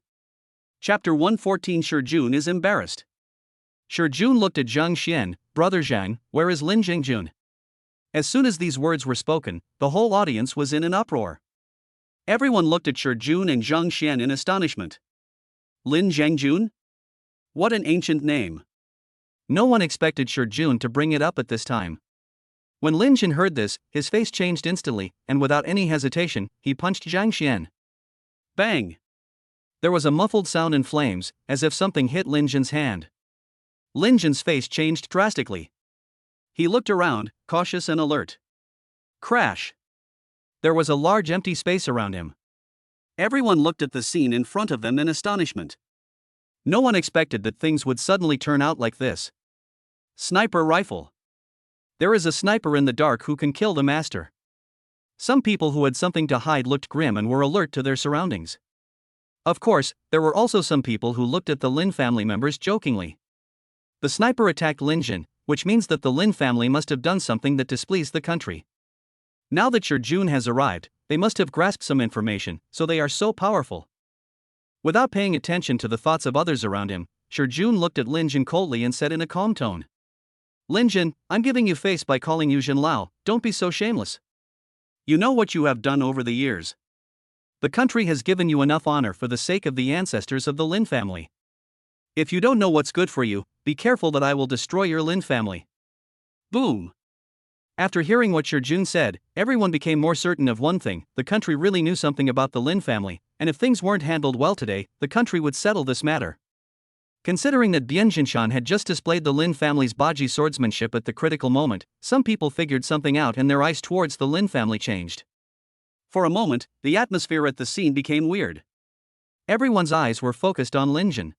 Chapter 114. Shi Jun is embarrassed. Shi Jun looked at Zhang Xian. "Brother Zhang, where is Lin Jingjun?" As soon as these words were spoken, the whole audience was in an uproar. Everyone looked at Shi Jun and Zhang Xian in astonishment. Lin Jingjun? What an ancient name. No one expected Shi Jun to bring it up at this time. When Lin Jin heard this, his face changed instantly, and without any hesitation, he punched Zhang Xian. Bang! There was a muffled sound in flames, as if something hit Lin Jin's hand. Lin Jin's face changed drastically. He looked around, cautious and alert. Crash! There was a large empty space around him. Everyone looked at the scene in front of them in astonishment. No one expected that things would suddenly turn out like this. Sniper rifle. There is a sniper in the dark who can kill the master. Some people who had something to hide looked grim and were alert to their surroundings. Of course, there were also some people who looked at the Lin family members jokingly. The sniper attacked Lin Jin, which means that the Lin family must have done something that displeased the country. Now that Shi Jun has arrived, they must have grasped some information, so they are so powerful. Without paying attention to the thoughts of others around him, Shi Jun looked at Lin Jin coldly and said in a calm tone, "Lin Jin, I'm giving you face by calling you Jin Lao, don't be so shameless. You know what you have done over the years. The country has given you enough honor for the sake of the ancestors of the Lin family. If you don't know what's good for you, be careful that I will destroy your Lin family." Boom! After hearing what Shi Jun said, everyone became more certain of one thing: the country really knew something about the Lin family, and if things weren't handled well today, the country would settle this matter. Considering that Bian Jinshan had just displayed the Lin family's Baji swordsmanship at the critical moment, some people figured something out and their eyes towards the Lin family changed. For a moment, the atmosphere at the scene became weird. Everyone's eyes were focused on Lin Jin.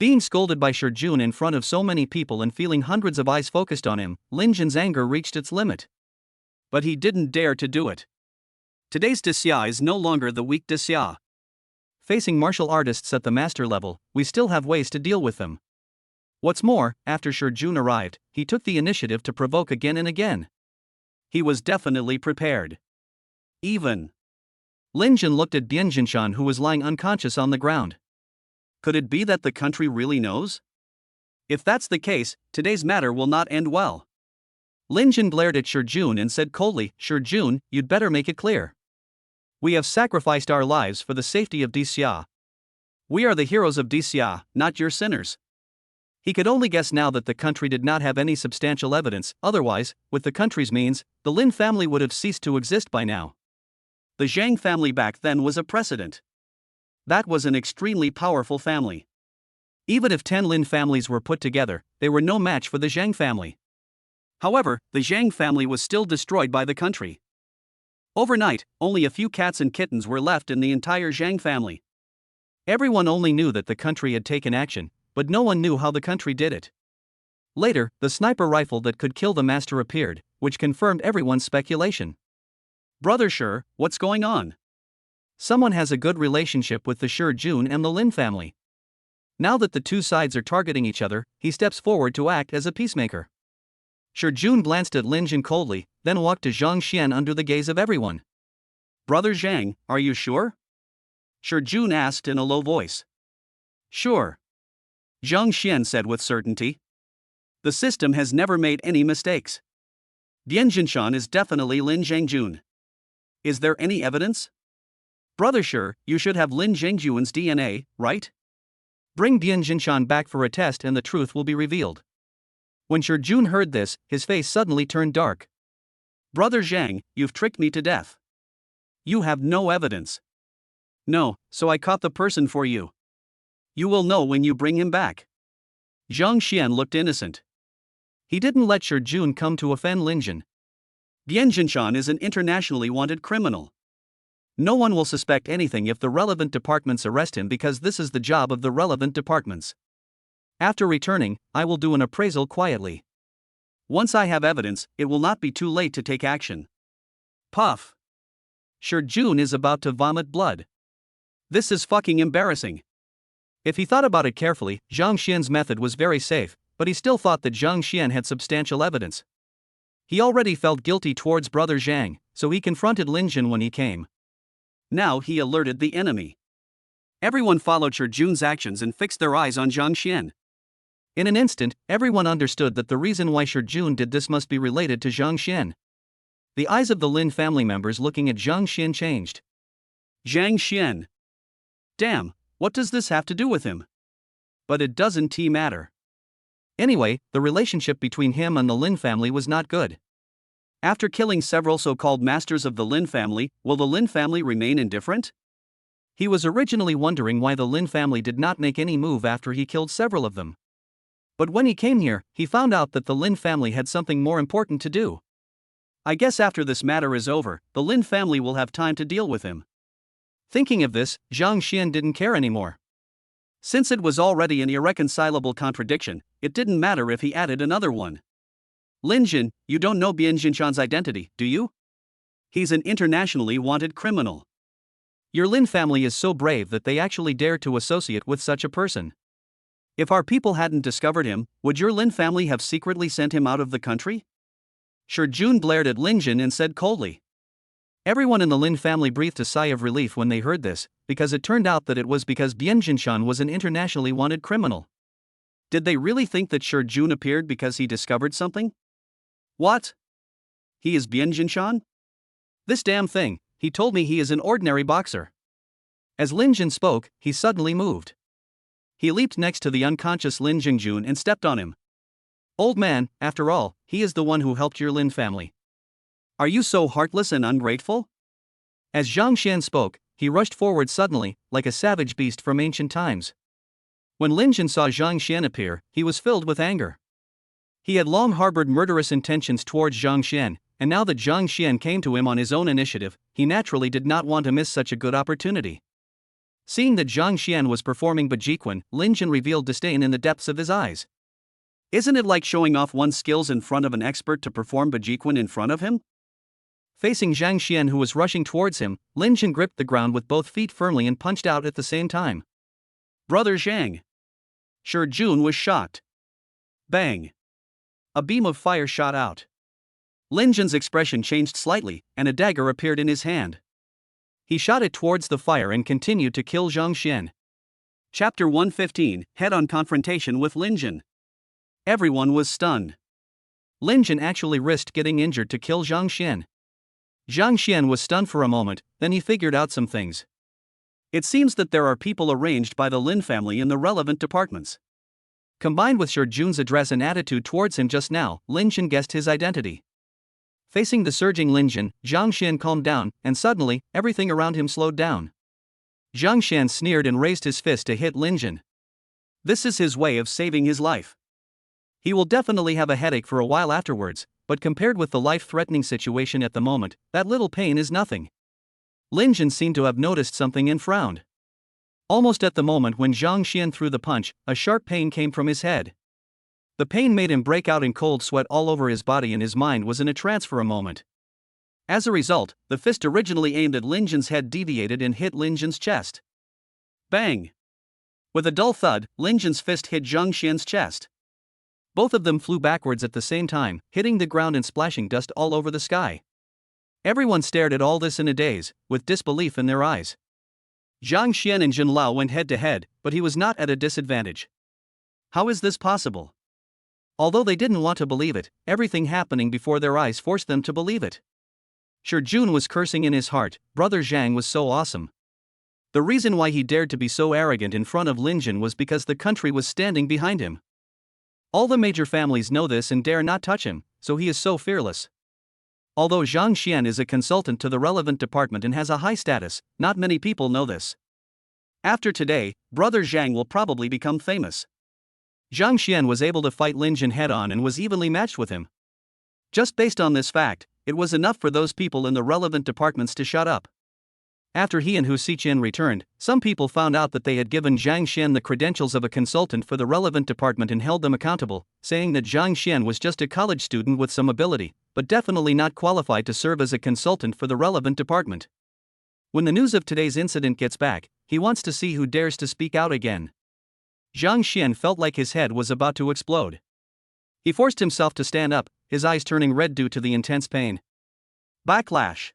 Being scolded by Shi Jun in front of so many people and feeling hundreds of eyes focused on him, Lin Jin's anger reached its limit. But he didn't dare to do it. Today's Dixia is no longer the weak Dixia. Facing martial artists at the master level, we still have ways to deal with them. What's more, after Shi Jun arrived, he took the initiative to provoke again and again. He was definitely prepared. Even. Lin Jin looked at Bian Jinshan, who was lying unconscious on the ground. Could it be that the country really knows? If that's the case, today's matter will not end well. Lin Jin glared at Shi Jun and said coldly, "Shi Jun, you'd better make it clear. We have sacrificed our lives for the safety of Dixia. We are the heroes of Dixia, not your sinners." He could only guess now that the country did not have any substantial evidence, otherwise, with the country's means, the Lin family would have ceased to exist by now. The Zhang family back then was a precedent. That was an extremely powerful family. Even if 10 Lin families were put together, they were no match for the Zhang family. However, the Zhang family was still destroyed by the country. Overnight, only a few cats and kittens were left in the entire Zhang family. Everyone only knew that the country had taken action, but no one knew how the country did it. Later, the sniper rifle that could kill the master appeared, which confirmed everyone's speculation. "Brother Shi, what's going on?" Someone has a good relationship with the Shi Jun and the Lin family. Now that the two sides are targeting each other, he steps forward to act as a peacemaker. Shi Jun glanced at Lin Jin coldly, then walked to Zhang Xian under the gaze of everyone. "Brother Zhang, are you sure?" Shi Jun asked in a low voice. Sure, Zhang Xian said with certainty. The system has never made any mistakes. Bian Jinshan is definitely Lin Zhangjun. Is there any evidence? Brother, sure, you should have Lin Zhangjun's DNA, right? Bring Bian Jinshan back for a test and the truth will be revealed. When Shi Jun heard this, his face suddenly turned dark. Brother Zhang, you've tricked me to death. You have no evidence. No, so I caught the person for you. You will know when you bring him back. Zhang Xian looked innocent. He didn't let Shi Jun come to offend Linjin. Bian Jinshan is an internationally wanted criminal. No one will suspect anything if the relevant departments arrest him because this is the job of the relevant departments. After returning, I will do an appraisal quietly. Once I have evidence, it will not be too late to take action. Puff. Shi Jun is about to vomit blood. This is fucking embarrassing. If he thought about it carefully, Zhang Xian's method was very safe, but he still thought that Zhang Xian had substantial evidence. He already felt guilty towards brother Zhang, so he confronted Linjin when he came. Now he alerted the enemy. Everyone followed Shi Jun's actions and fixed their eyes on Zhang Xian. In an instant, everyone understood that the reason why Shi Jun did this must be related to Zhang Xian. The eyes of the Lin family members looking at Zhang Xian changed. Zhang Xian. Damn, what does this have to do with him? But it doesn't matter. Anyway, the relationship between him and the Lin family was not good. After killing several so-called masters of the Lin family, will the Lin family remain indifferent? He was originally wondering why the Lin family did not make any move after he killed several of them. But when he came here, he found out that the Lin family had something more important to do. I guess after this matter is over, the Lin family will have time to deal with him. Thinking of this, Zhang Xian didn't care anymore. Since it was already an irreconcilable contradiction, it didn't matter if he added another one. Linjin, you don't know Bian Jinshan's identity, do you? He's an internationally wanted criminal. Your Lin family is so brave that they actually dare to associate with such a person. If our people hadn't discovered him, would your Lin family have secretly sent him out of the country? Shi Jun glared at Linjin and said coldly. Everyone in the Lin family breathed a sigh of relief when they heard this, because it turned out that it was because Bian Jinshan was an internationally wanted criminal. Did they really think that Shi Jun appeared because he discovered something? What? He is Bian Jinshan? This damn thing, he told me he is an ordinary boxer. As Linjin spoke, he suddenly moved. He leaped next to the unconscious Lin Jingjun and stepped on him. Old man, after all, he is the one who helped your Lin family. Are you so heartless and ungrateful? As Zhang Xian spoke, he rushed forward suddenly, like a savage beast from ancient times. When Linjin saw Zhang Xian appear, he was filled with anger. He had long harbored murderous intentions towards Zhang Xian, and now that Zhang Xian came to him on his own initiative, he naturally did not want to miss such a good opportunity. Seeing that Zhang Xian was performing Bajiquan, Linjin revealed disdain in the depths of his eyes. Isn't it like showing off one's skills in front of an expert to perform Bajiquan in front of him? Facing Zhang Xian who was rushing towards him, Linjin gripped the ground with both feet firmly and punched out at the same time. Brother Zhang. Shi Jun was shocked. Bang. A beam of fire shot out. Linjin's expression changed slightly, and a dagger appeared in his hand. He shot it towards the fire and continued to kill Zhang Xian. Chapter 115, Head-on Confrontation with Linjin. Everyone was stunned. Linjin actually risked getting injured to kill Zhang Xian. Zhang Xian was stunned for a moment, then he figured out some things. It seems that there are people arranged by the Lin family in the relevant departments. Combined with Shi Jun's address and attitude towards him just now, Linjin guessed his identity. Facing the surging Linjin, Zhang Xian calmed down, and suddenly, everything around him slowed down. Zhang Xian sneered and raised his fist to hit Linjin. This is his way of saving his life. He will definitely have a headache for a while afterwards, but compared with the life-threatening situation at the moment, that little pain is nothing. Linjin seemed to have noticed something and frowned. Almost at the moment when Zhang Xian threw the punch, a sharp pain came from his head. The pain made him break out in cold sweat all over his body and his mind was in a trance for a moment. As a result, the fist originally aimed at Linjin's head deviated and hit Linjin's chest. Bang! With a dull thud, Linjin's fist hit Zhang Xian's chest. Both of them flew backwards at the same time, hitting the ground and splashing dust all over the sky. Everyone stared at all this in a daze, with disbelief in their eyes. Zhang Xian and Jin Lao went head to head, but he was not at a disadvantage. How is this possible? Although they didn't want to believe it, everything happening before their eyes forced them to believe it. Shi Jun was cursing in his heart, brother Zhang was so awesome. The reason why he dared to be so arrogant in front of Lin Jin was because the country was standing behind him. All the major families know this and dare not touch him, so he is so fearless. Although Zhang Xian is a consultant to the relevant department and has a high status, not many people know this. After today, brother Zhang will probably become famous. Zhang Xian was able to fight Lin Jin head-on and was evenly matched with him. Just based on this fact, it was enough for those people in the relevant departments to shut up. After he and Hu Xiqian returned, some people found out that they had given Zhang Xian the credentials of a consultant for the relevant department and held them accountable, saying that Zhang Xian was just a college student with some ability, but definitely not qualified to serve as a consultant for the relevant department. When the news of today's incident gets back, he wants to see who dares to speak out again. Zhang Xian felt like his head was about to explode. He forced himself to stand up, his eyes turning red due to the intense pain. Backlash.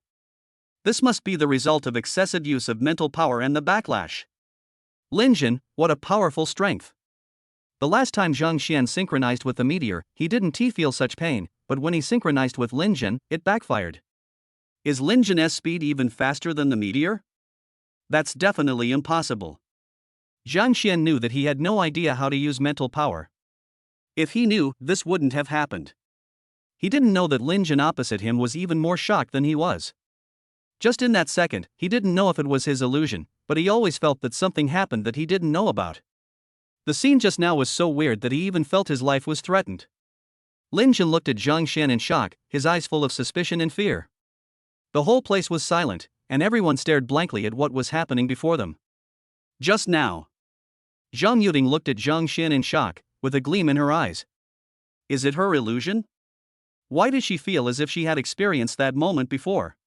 This must be the result of excessive use of mental power and the backlash. Lin Jin, what a powerful strength. The last time Zhang Xian synchronized with the meteor, he didn't feel such pain, but when he synchronized with Lin Jin, it backfired. Is Lin Jin's speed even faster than the meteor? That's definitely impossible. Zhang Xian knew that he had no idea how to use mental power. If he knew, this wouldn't have happened. He didn't know that Lin Jin opposite him was even more shocked than he was. Just in that second, he didn't know if it was his illusion, but he always felt that something happened that he didn't know about. The scene just now was so weird that he even felt his life was threatened. Lin Jin looked at Zhang Xian in shock, his eyes full of suspicion and fear. The whole place was silent, and everyone stared blankly at what was happening before them. Just now. Zhang Yuding looked at Zhang Xian in shock, with a gleam in her eyes. Is it her illusion? Why did she feel as if she had experienced that moment before?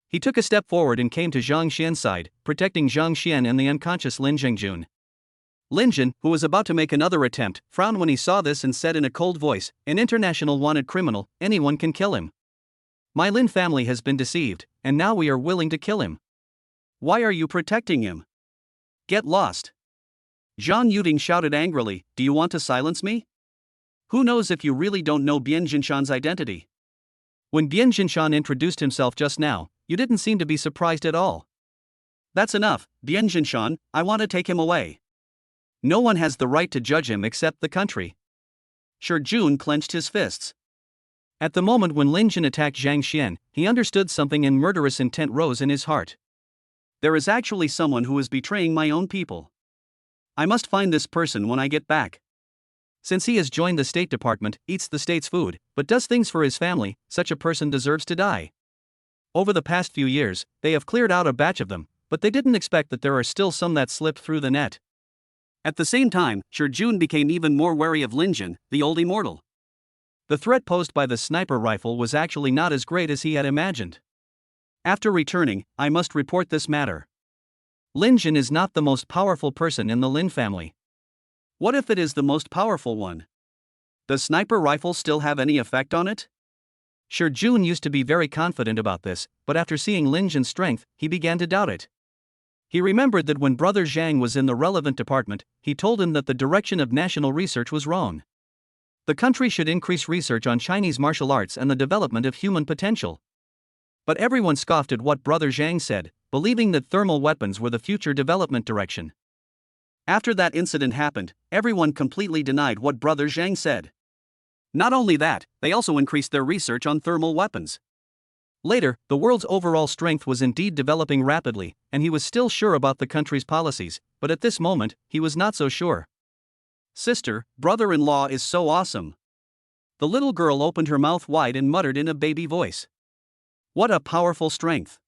He took a step forward and came to Zhang Xian's side, protecting Zhang Xian and the unconscious Lin Zhengjun. Lin Jin, who was about to make another attempt, frowned when he saw this and said in a cold voice, "An international wanted criminal, anyone can kill him. My Lin family has been deceived, and now we are willing to kill him. Why are you protecting him? Get lost." Zhang Yuding shouted angrily, "Do you want to silence me? Who knows if you really don't know Bian Jinshan's identity?" When Bian Jinshan introduced himself just now, you didn't seem to be surprised at all. That's enough, Bian Jinshan, I want to take him away. No one has the right to judge him except the country. Shi Jun clenched his fists. At the moment when Lin Jin attacked Zhang Xian, he understood something and murderous intent rose in his heart. There is actually someone who is betraying my own people. I must find this person when I get back. Since he has joined the State Department, eats the state's food, but does things for his family, such a person deserves to die. Over the past few years, they have cleared out a batch of them, but they didn't expect that there are still some that slipped through the net. At the same time, Shi Jun became even more wary of Lin Jin, the old immortal. The threat posed by the sniper rifle was actually not as great as he had imagined. After returning, I must report this matter. Lin Jin is not the most powerful person in the Lin family. What if it is the most powerful one? Does sniper rifle still have any effect on it? Shi Jun used to be very confident about this, but after seeing Lin Jin's strength, he began to doubt it. He remembered that when Brother Zhang was in the relevant department, he told him that the direction of national research was wrong. The country should increase research on Chinese martial arts and the development of human potential. But everyone scoffed at what Brother Zhang said, believing that thermal weapons were the future development direction. After that incident happened, everyone completely denied what Brother Zhang said. Not only that, they also increased their research on thermal weapons. Later, the world's overall strength was indeed developing rapidly, and he was still sure about the country's policies, but at this moment, he was not so sure. Sister, brother-in-law is so awesome. The little girl opened her mouth wide and muttered in a baby voice. What a powerful strength.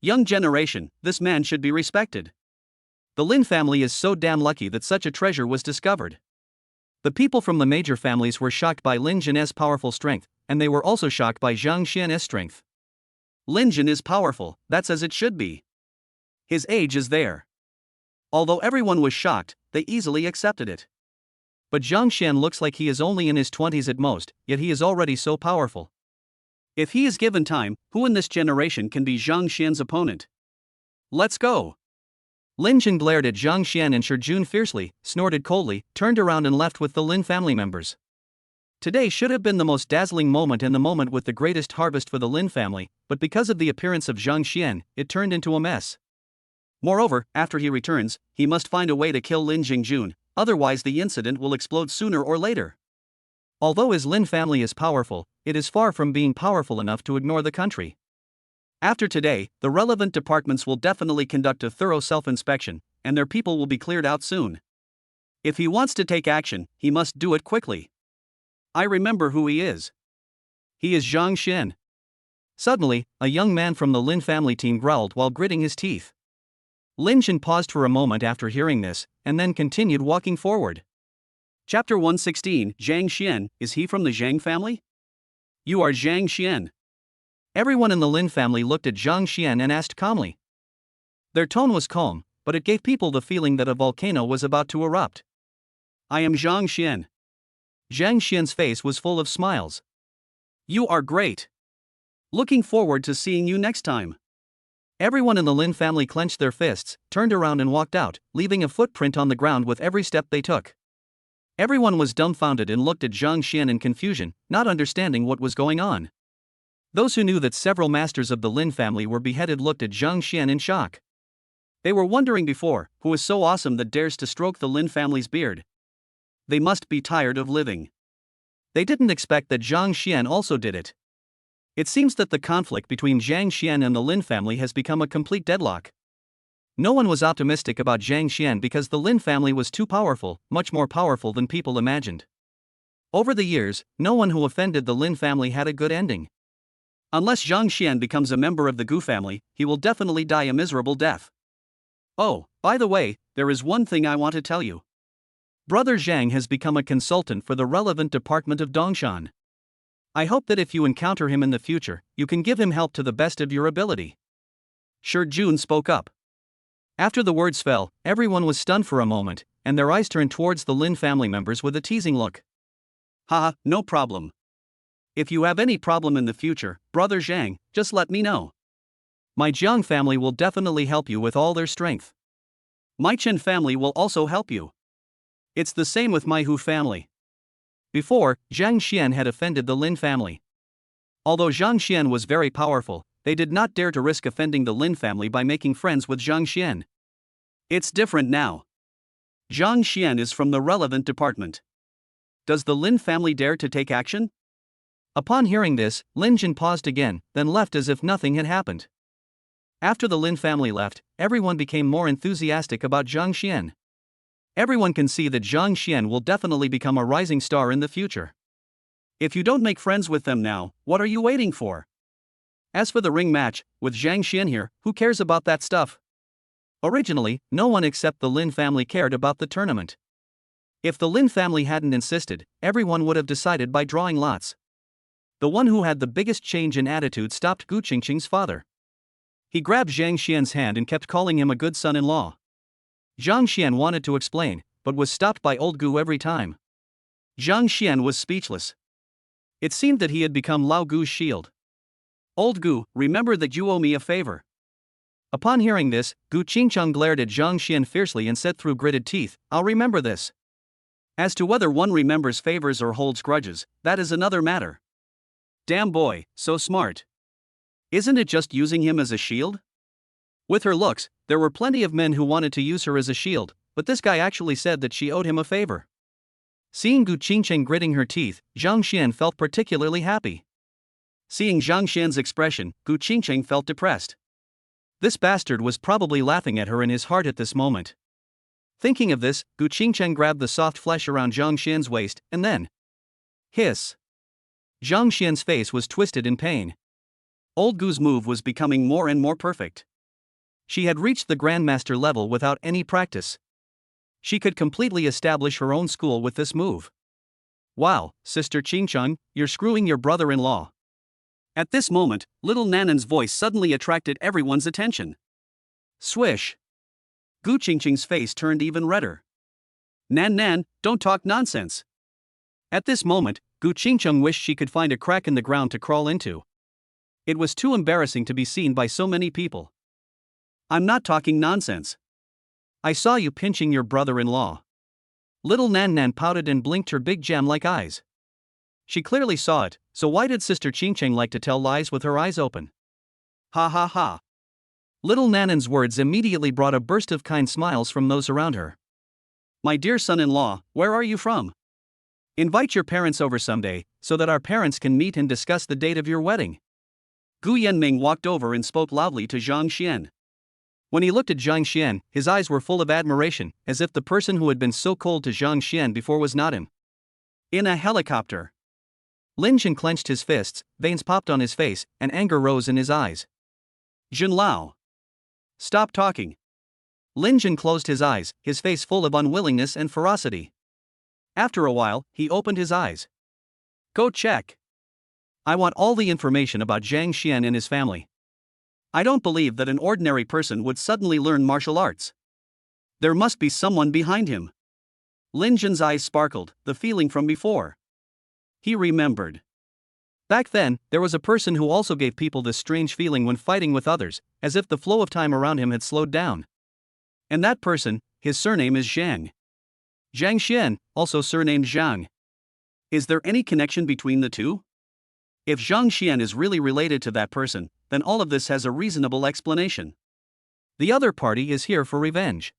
Young generation, this man should be respected. The Lin family is so damn lucky that such a treasure was discovered. The people from the major families were shocked by Lin Jin's powerful strength, and they were also shocked by Zhang Xian's strength. Lin Jin is powerful, that's as it should be. His age is there. Although everyone was shocked, they easily accepted it. But Zhang Xian looks like he is only in his 20s at most, yet he is already so powerful. If he is given time, who in this generation can be Zhang Xian's opponent? Let's go. Lin Jin glared at Zhang Xian and Jun fiercely, snorted coldly, turned around and left with the Lin family members. Today should have been the most dazzling moment and the moment with the greatest harvest for the Lin family, but because of the appearance of Zhang Xian, it turned into a mess. Moreover, after he returns, he must find a way to kill Lin Jingjun, otherwise the incident will explode sooner or later. Although his Lin family is powerful, it is far from being powerful enough to ignore the country. After today, the relevant departments will definitely conduct a thorough self-inspection, and their people will be cleared out soon. If he wants to take action, he must do it quickly. I remember who he is. He is Zhang Xian. Suddenly, a young man from the Lin family team growled while gritting his teeth. Lin Jin paused for a moment after hearing this, and then continued walking forward. Chapter 116, Zhang Xian, is he from the Zhang family? You are Zhang Xian. Everyone in the Lin family looked at Zhang Xian and asked calmly. Their tone was calm, but it gave people the feeling that a volcano was about to erupt. I am Zhang Xian. Zhang Xian's face was full of smiles. You are great. Looking forward to seeing you next time. Everyone in the Lin family clenched their fists, turned around and walked out, leaving a footprint on the ground with every step they took. Everyone was dumbfounded and looked at Zhang Xian in confusion, not understanding what was going on. Those who knew that several masters of the Lin family were beheaded looked at Zhang Xian in shock. They were wondering before, who is so awesome that dares to stroke the Lin family's beard? They must be tired of living. They didn't expect that Zhang Xian also did it. It seems that the conflict between Zhang Xian and the Lin family has become a complete deadlock. No one was optimistic about Zhang Xian because the Lin family was too powerful, much more powerful than people imagined. Over the years, no one who offended the Lin family had a good ending. Unless Zhang Xian becomes a member of the Gu family, he will definitely die a miserable death. Oh, by the way, there is one thing I want to tell you. Brother Zhang has become a consultant for the relevant department of Dongshan. I hope that if you encounter him in the future, you can give him help to the best of your ability. Jun spoke up. After the words fell, everyone was stunned for a moment, and their eyes turned towards the Lin family members with a teasing look. Haha, no problem. If you have any problem in the future, Brother Zhang, just let me know. My Jiang family will definitely help you with all their strength. My Chen family will also help you. It's the same with my Hu family. Before, Zhang Xian had offended the Lin family. Although Zhang Xian was very powerful, they did not dare to risk offending the Lin family by making friends with Zhang Xian. It's different now. Zhang Xian is from the relevant department. Does the Lin family dare to take action? Upon hearing this, Lin Jin paused again, then left as if nothing had happened. After the Lin family left, everyone became more enthusiastic about Zhang Xian. Everyone can see that Zhang Xian will definitely become a rising star in the future. If you don't make friends with them now, what are you waiting for? As for the ring match, with Zhang Xian here, who cares about that stuff? Originally, no one except the Lin family cared about the tournament. If the Lin family hadn't insisted, everyone would have decided by drawing lots. The one who had the biggest change in attitude stopped Gu Qingqing's father. He grabbed Zhang Xian's hand and kept calling him a good son-in-law. Zhang Xian wanted to explain, but was stopped by old Gu every time. Zhang Xian was speechless. It seemed that he had become Lao Gu's shield. Old Gu, remember that you owe me a favor. Upon hearing this, Gu Qingcheng glared at Zhang Xian fiercely and said through gritted teeth, I'll remember this. As to whether one remembers favors or holds grudges, that is another matter. Damn boy, so smart. Isn't it just using him as a shield? With her looks, there were plenty of men who wanted to use her as a shield, but this guy actually said that she owed him a favor. Seeing Gu Qingcheng gritting her teeth, Zhang Xian felt particularly happy. Seeing Zhang Xian's expression, Gu Qingcheng felt depressed. This bastard was probably laughing at her in his heart at this moment. Thinking of this, Gu Qingcheng grabbed the soft flesh around Zhang Xian's waist, and then... hiss! Zhang Xian's face was twisted in pain. Old Gu's move was becoming more and more perfect. She had reached the Grandmaster level without any practice. She could completely establish her own school with this move. Wow, Sister Qingcheng, you're screwing your brother-in-law. At this moment, little Nanan's voice suddenly attracted everyone's attention. Swish! Gu Qingqing's face turned even redder. Nan, don't talk nonsense. At this moment, Gu Qingcheng wished she could find a crack in the ground to crawl into. It was too embarrassing to be seen by so many people. I'm not talking nonsense. I saw you pinching your brother-in-law. Little Nan Nan pouted and blinked her big jam-like eyes. She clearly saw it, so why did Sister Ching Ching like to tell lies with her eyes open? Ha ha ha. Little Nanan's words immediately brought a burst of kind smiles from those around her. My dear son-in-law, where are you from? Invite your parents over someday, so that our parents can meet and discuss the date of your wedding. Gu Yanming walked over and spoke loudly to Zhang Xian. When he looked at Zhang Xian, his eyes were full of admiration, as if the person who had been so cold to Zhang Xian before was not him. In a helicopter. Lin Jin clenched his fists, veins popped on his face, and anger rose in his eyes. Jin Lao. Stop talking. Lin Jin closed his eyes, his face full of unwillingness and ferocity. After a while, he opened his eyes. Go check. I want all the information about Zhang Xian and his family. I don't believe that an ordinary person would suddenly learn martial arts. There must be someone behind him. Lin Jin's eyes sparkled, the feeling from before. He remembered. Back then, there was a person who also gave people this strange feeling when fighting with others, as if the flow of time around him had slowed down. And that person, his surname is Zhang. Zhang Xian, also surnamed Zhang. Is there any connection between the two? If Zhang Xian is really related to that person, then all of this has a reasonable explanation. The other party is here for revenge.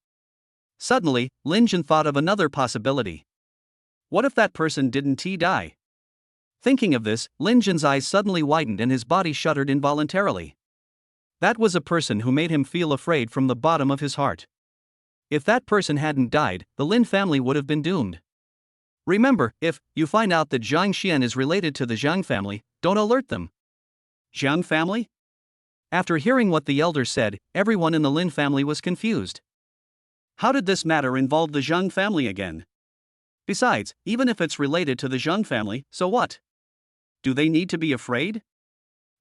Suddenly, Lin Jin thought of another possibility. What if that person didn't die? Thinking of this, Lin Jin's eyes suddenly widened and his body shuddered involuntarily. That was a person who made him feel afraid from the bottom of his heart. If that person hadn't died, the Lin family would have been doomed. Remember, if you find out that Zhang Xian is related to the Zhang family, don't alert them. Zhang family? After hearing what the elders said, everyone in the Lin family was confused. How did this matter involve the Zhang family again? Besides, even if it's related to the Zhang family, so what? Do they need to be afraid?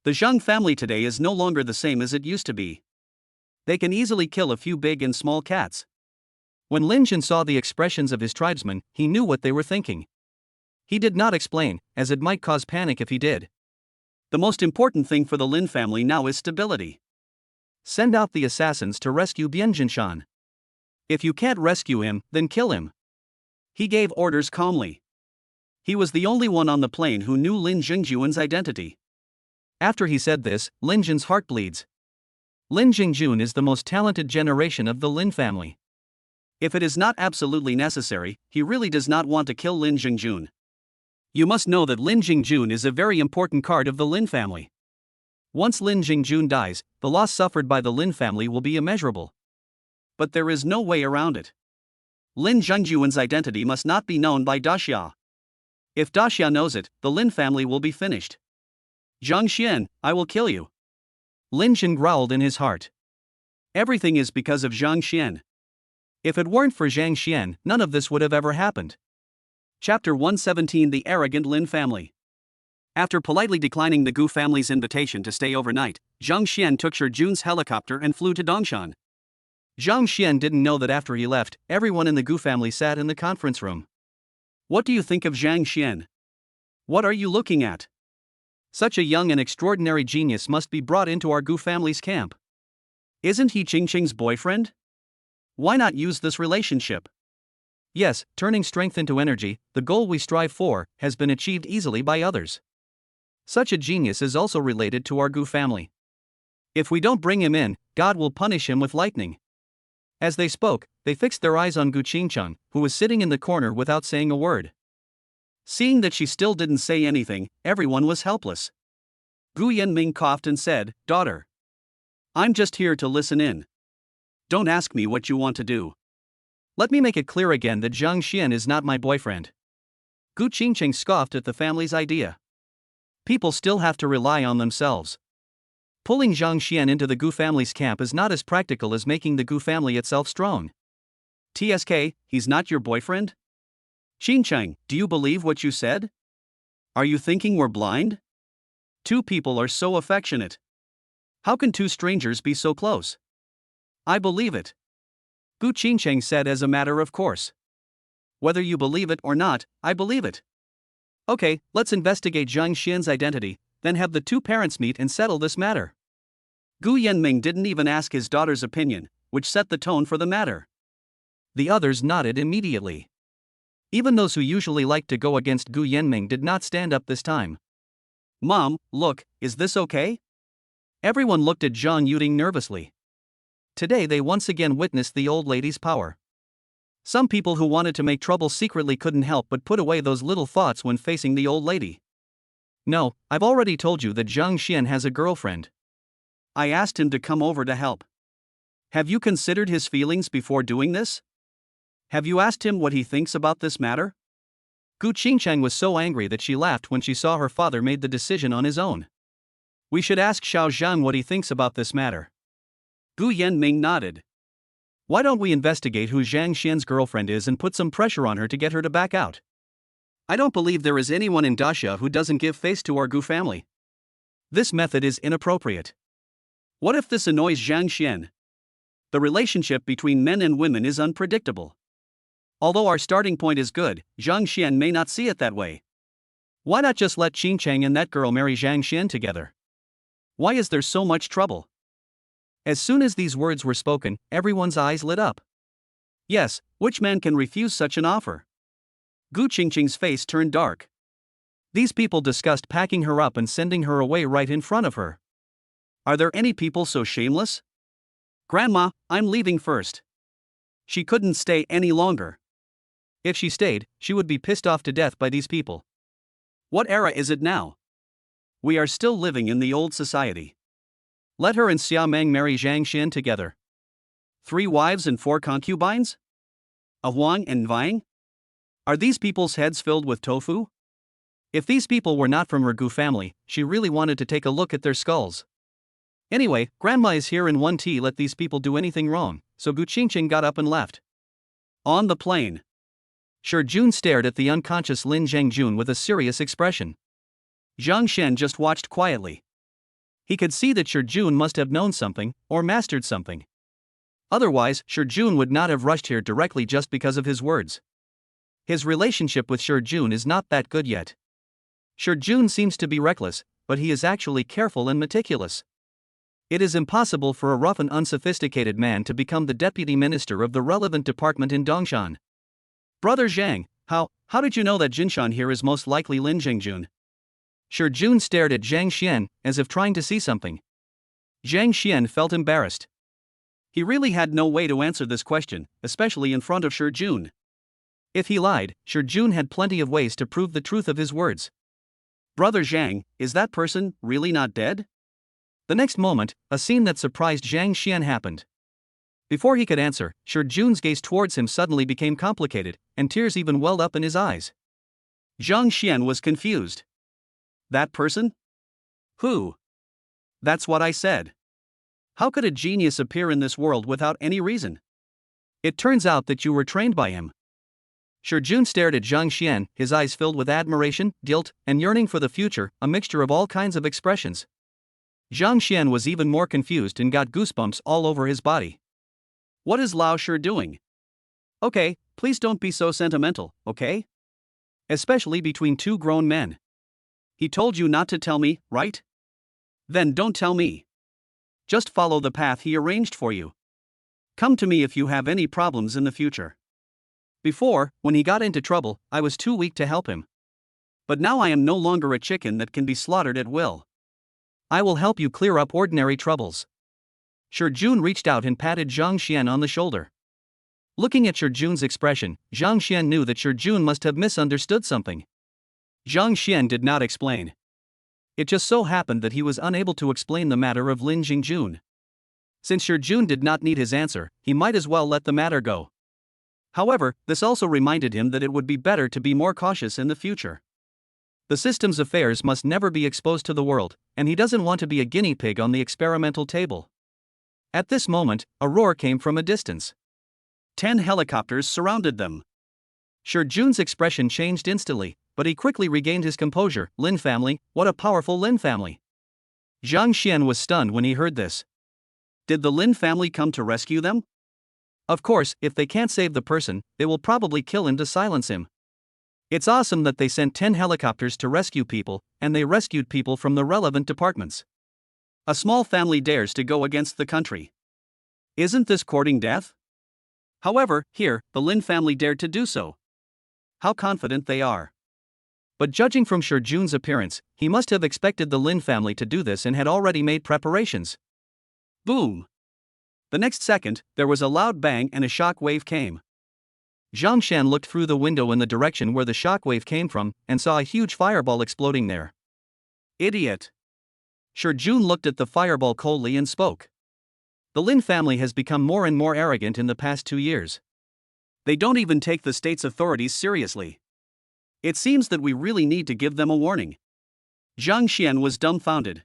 The Zhang family today is no longer the same as it used to be. They can easily kill a few big and small cats. When Lin Jin saw the expressions of his tribesmen, he knew what they were thinking. He did not explain, as it might cause panic if he did. The most important thing for the Lin family now is stability. Send out the assassins to rescue Bianjinshan. If you can't rescue him, then kill him. He gave orders calmly. He was the only one on the plane who knew Lin Jingjuan's identity. After he said this, Lin Jin's heart bleeds. Lin Jingjun is the most talented generation of the Lin family. If it is not absolutely necessary, he really does not want to kill Lin Jingjun. You must know that Lin Jingjun is a very important card of the Lin family. Once Lin Jingjun dies, the loss suffered by the Lin family will be immeasurable. But there is no way around it. Lin Jingjuan's identity must not be known by Daxia. If Daxia knows it, the Lin family will be finished. Zhang Xian, I will kill you. Lin Jin growled in his heart. Everything is because of Zhang Xian. If it weren't for Zhang Xian, none of this would have ever happened. Chapter 117 The Arrogant Lin Family. After politely declining the Gu family's invitation to stay overnight, Zhang Xian took Shi Jun's helicopter and flew to Dongshan. Zhang Xian didn't know that after he left, everyone in the Gu family sat in the conference room. What do you think of Zhang Xian? What are you looking at? Such a young and extraordinary genius must be brought into our Gu family's camp. Isn't he Ching Ching's boyfriend? Why not use this relationship? Yes, turning strength into energy, the goal we strive for, has been achieved easily by others. Such a genius is also related to our Gu family. If we don't bring him in, God will punish him with lightning. As they spoke, they fixed their eyes on Gu Qingcheng, who was sitting in the corner without saying a word. Seeing that she still didn't say anything, everyone was helpless. Gu Yanming coughed and said, "Daughter, I'm just here to listen in. Don't ask me what you want to do. Let me make it clear again that Zhang Xian is not my boyfriend." Gu Qingcheng scoffed at the family's idea. People still have to rely on themselves. Pulling Zhang Xian into the Gu family's camp is not as practical as making the Gu family itself strong. TSK, he's not your boyfriend? Qingcheng, do you believe what you said? Are you thinking we're blind? Two people are so affectionate. How can two strangers be so close? I believe it. Gu Qingcheng said as a matter of course. Whether you believe it or not, I believe it. Okay, let's investigate Zhang Xian's identity, then have the two parents meet and settle this matter. Gu Yanming didn't even ask his daughter's opinion, which set the tone for the matter. The others nodded immediately. Even those who usually liked to go against Gu Yanming did not stand up this time. Mom, look, is this okay? Everyone looked at Zhang Yuding nervously. Today they once again witnessed the old lady's power. Some people who wanted to make trouble secretly couldn't help but put away those little thoughts when facing the old lady. No, I've already told you that Zhang Xian has a girlfriend. I asked him to come over to help. Have you considered his feelings before doing this? Have you asked him what he thinks about this matter? Gu Qingchang was so angry that she laughed when she saw her father made the decision on his own. We should ask Xiao Zhang what he thinks about this matter. Gu Yanming nodded. Why don't we investigate who Zhang Xian's girlfriend is and put some pressure on her to get her to back out? I don't believe there is anyone in Daxia who doesn't give face to our Gu family. This method is inappropriate. What if this annoys Zhang Xian? The relationship between men and women is unpredictable. Although our starting point is good, Zhang Xian may not see it that way. Why not just let Qingchang and that girl marry Zhang Xian together? Why is there so much trouble? As soon as these words were spoken, everyone's eyes lit up. Yes, which man can refuse such an offer? Gu Qingqing's face turned dark. These people discussed packing her up and sending her away right in front of her. Are there any people so shameless? Grandma, I'm leaving first. She couldn't stay any longer. If she stayed, she would be pissed off to death by these people. What era is it now? We are still living in the old society. Let her and Xia Meng marry Zhang Xian together. 3 wives and 4 concubines? A Huang and Vying? Are these people's heads filled with tofu? If these people were not from her Gu family, she really wanted to take a look at their skulls. Anyway, Grandma is here and won't let these people do anything wrong, so Gu Qingqing got up and left. On the plane, Shi Jun stared at the unconscious Lin Zhengjun with a serious expression. Zhang Xian just watched quietly. He could see that Shi Jun must have known something, or mastered something. Otherwise, Shi Jun would not have rushed here directly just because of his words. His relationship with Shi Jun is not that good yet. Shi Jun seems to be reckless, but he is actually careful and meticulous. It is impossible for a rough and unsophisticated man to become the deputy minister of the relevant department in Dongshan. Brother Zhang, how did you know that Jinshan here is most likely Lin Zhengjun? Shi Jun stared at Zhang Xian, as if trying to see something. Zhang Xian felt embarrassed. He really had no way to answer this question, especially in front of Shi Jun. If he lied, Shi Jun had plenty of ways to prove the truth of his words. Brother Zhang, is that person really not dead? The next moment, a scene that surprised Zhang Xian happened. Before he could answer, Shi Jun's gaze towards him suddenly became complicated, and tears even welled up in his eyes. Zhang Xian was confused. That person? Who? That's what I said. How could a genius appear in this world without any reason? It turns out that you were trained by him. Shi Jun stared at Zhang Xian, his eyes filled with admiration, guilt, and yearning for the future, a mixture of all kinds of expressions. Zhang Xian was even more confused and got goosebumps all over his body. What is Lao Shi doing? Okay, please don't be so sentimental, okay? Especially between 2 grown men. He told you not to tell me, right? Then don't tell me. Just follow the path he arranged for you. Come to me if you have any problems in the future. Before, when he got into trouble, I was too weak to help him. But now I am no longer a chicken that can be slaughtered at will. I will help you clear up ordinary troubles. Shi Jun reached out and patted Zhang Xian on the shoulder. Looking at Shi Jun's expression, Zhang Xian knew that Shi Jun must have misunderstood something. Zhang Xian did not explain. It just so happened that he was unable to explain the matter of Lin Jingjun. Since Shi Jun did not need his answer, he might as well let the matter go. However, this also reminded him that it would be better to be more cautious in the future. The system's affairs must never be exposed to the world, and he doesn't want to be a guinea pig on the experimental table. At this moment, a roar came from a distance. 10 helicopters surrounded them. Shi Jun's expression changed instantly, but he quickly regained his composure. Lin family, what a powerful Lin family. Zhang Xian was stunned when he heard this. Did the Lin family come to rescue them? Of course, if they can't save the person, they will probably kill him to silence him. It's awesome that they sent 10 helicopters to rescue people, and they rescued people from the relevant departments. A small family dares to go against the country. Isn't this courting death? However, here, the Lin family dared to do so. How confident they are. But judging from Jun's appearance, he must have expected the Lin family to do this and had already made preparations. Boom! The next second, there was a loud bang and a shock wave came. Zhang Xian looked through the window in the direction where the shock wave came from and saw a huge fireball exploding there. Idiot! Jun looked at the fireball coldly and spoke. The Lin family has become more and more arrogant in the past 2 years. They don't even take the state's authorities seriously. It seems that we really need to give them a warning. Zhang Xian was dumbfounded.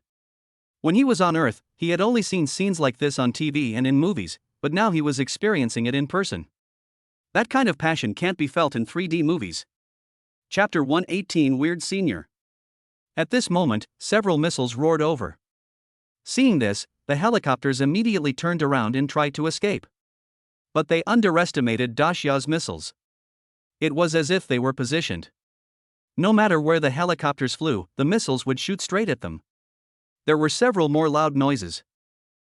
When he was on Earth, he had only seen scenes like this on TV and in movies, but now he was experiencing it in person. That kind of passion can't be felt in 3D movies. Chapter 118 Weird Senior. At this moment, several missiles roared over. Seeing this, the helicopters immediately turned around and tried to escape. But they underestimated Daxia's missiles. It was as if they were positioned. No matter where the helicopters flew, the missiles would shoot straight at them. There were several more loud noises.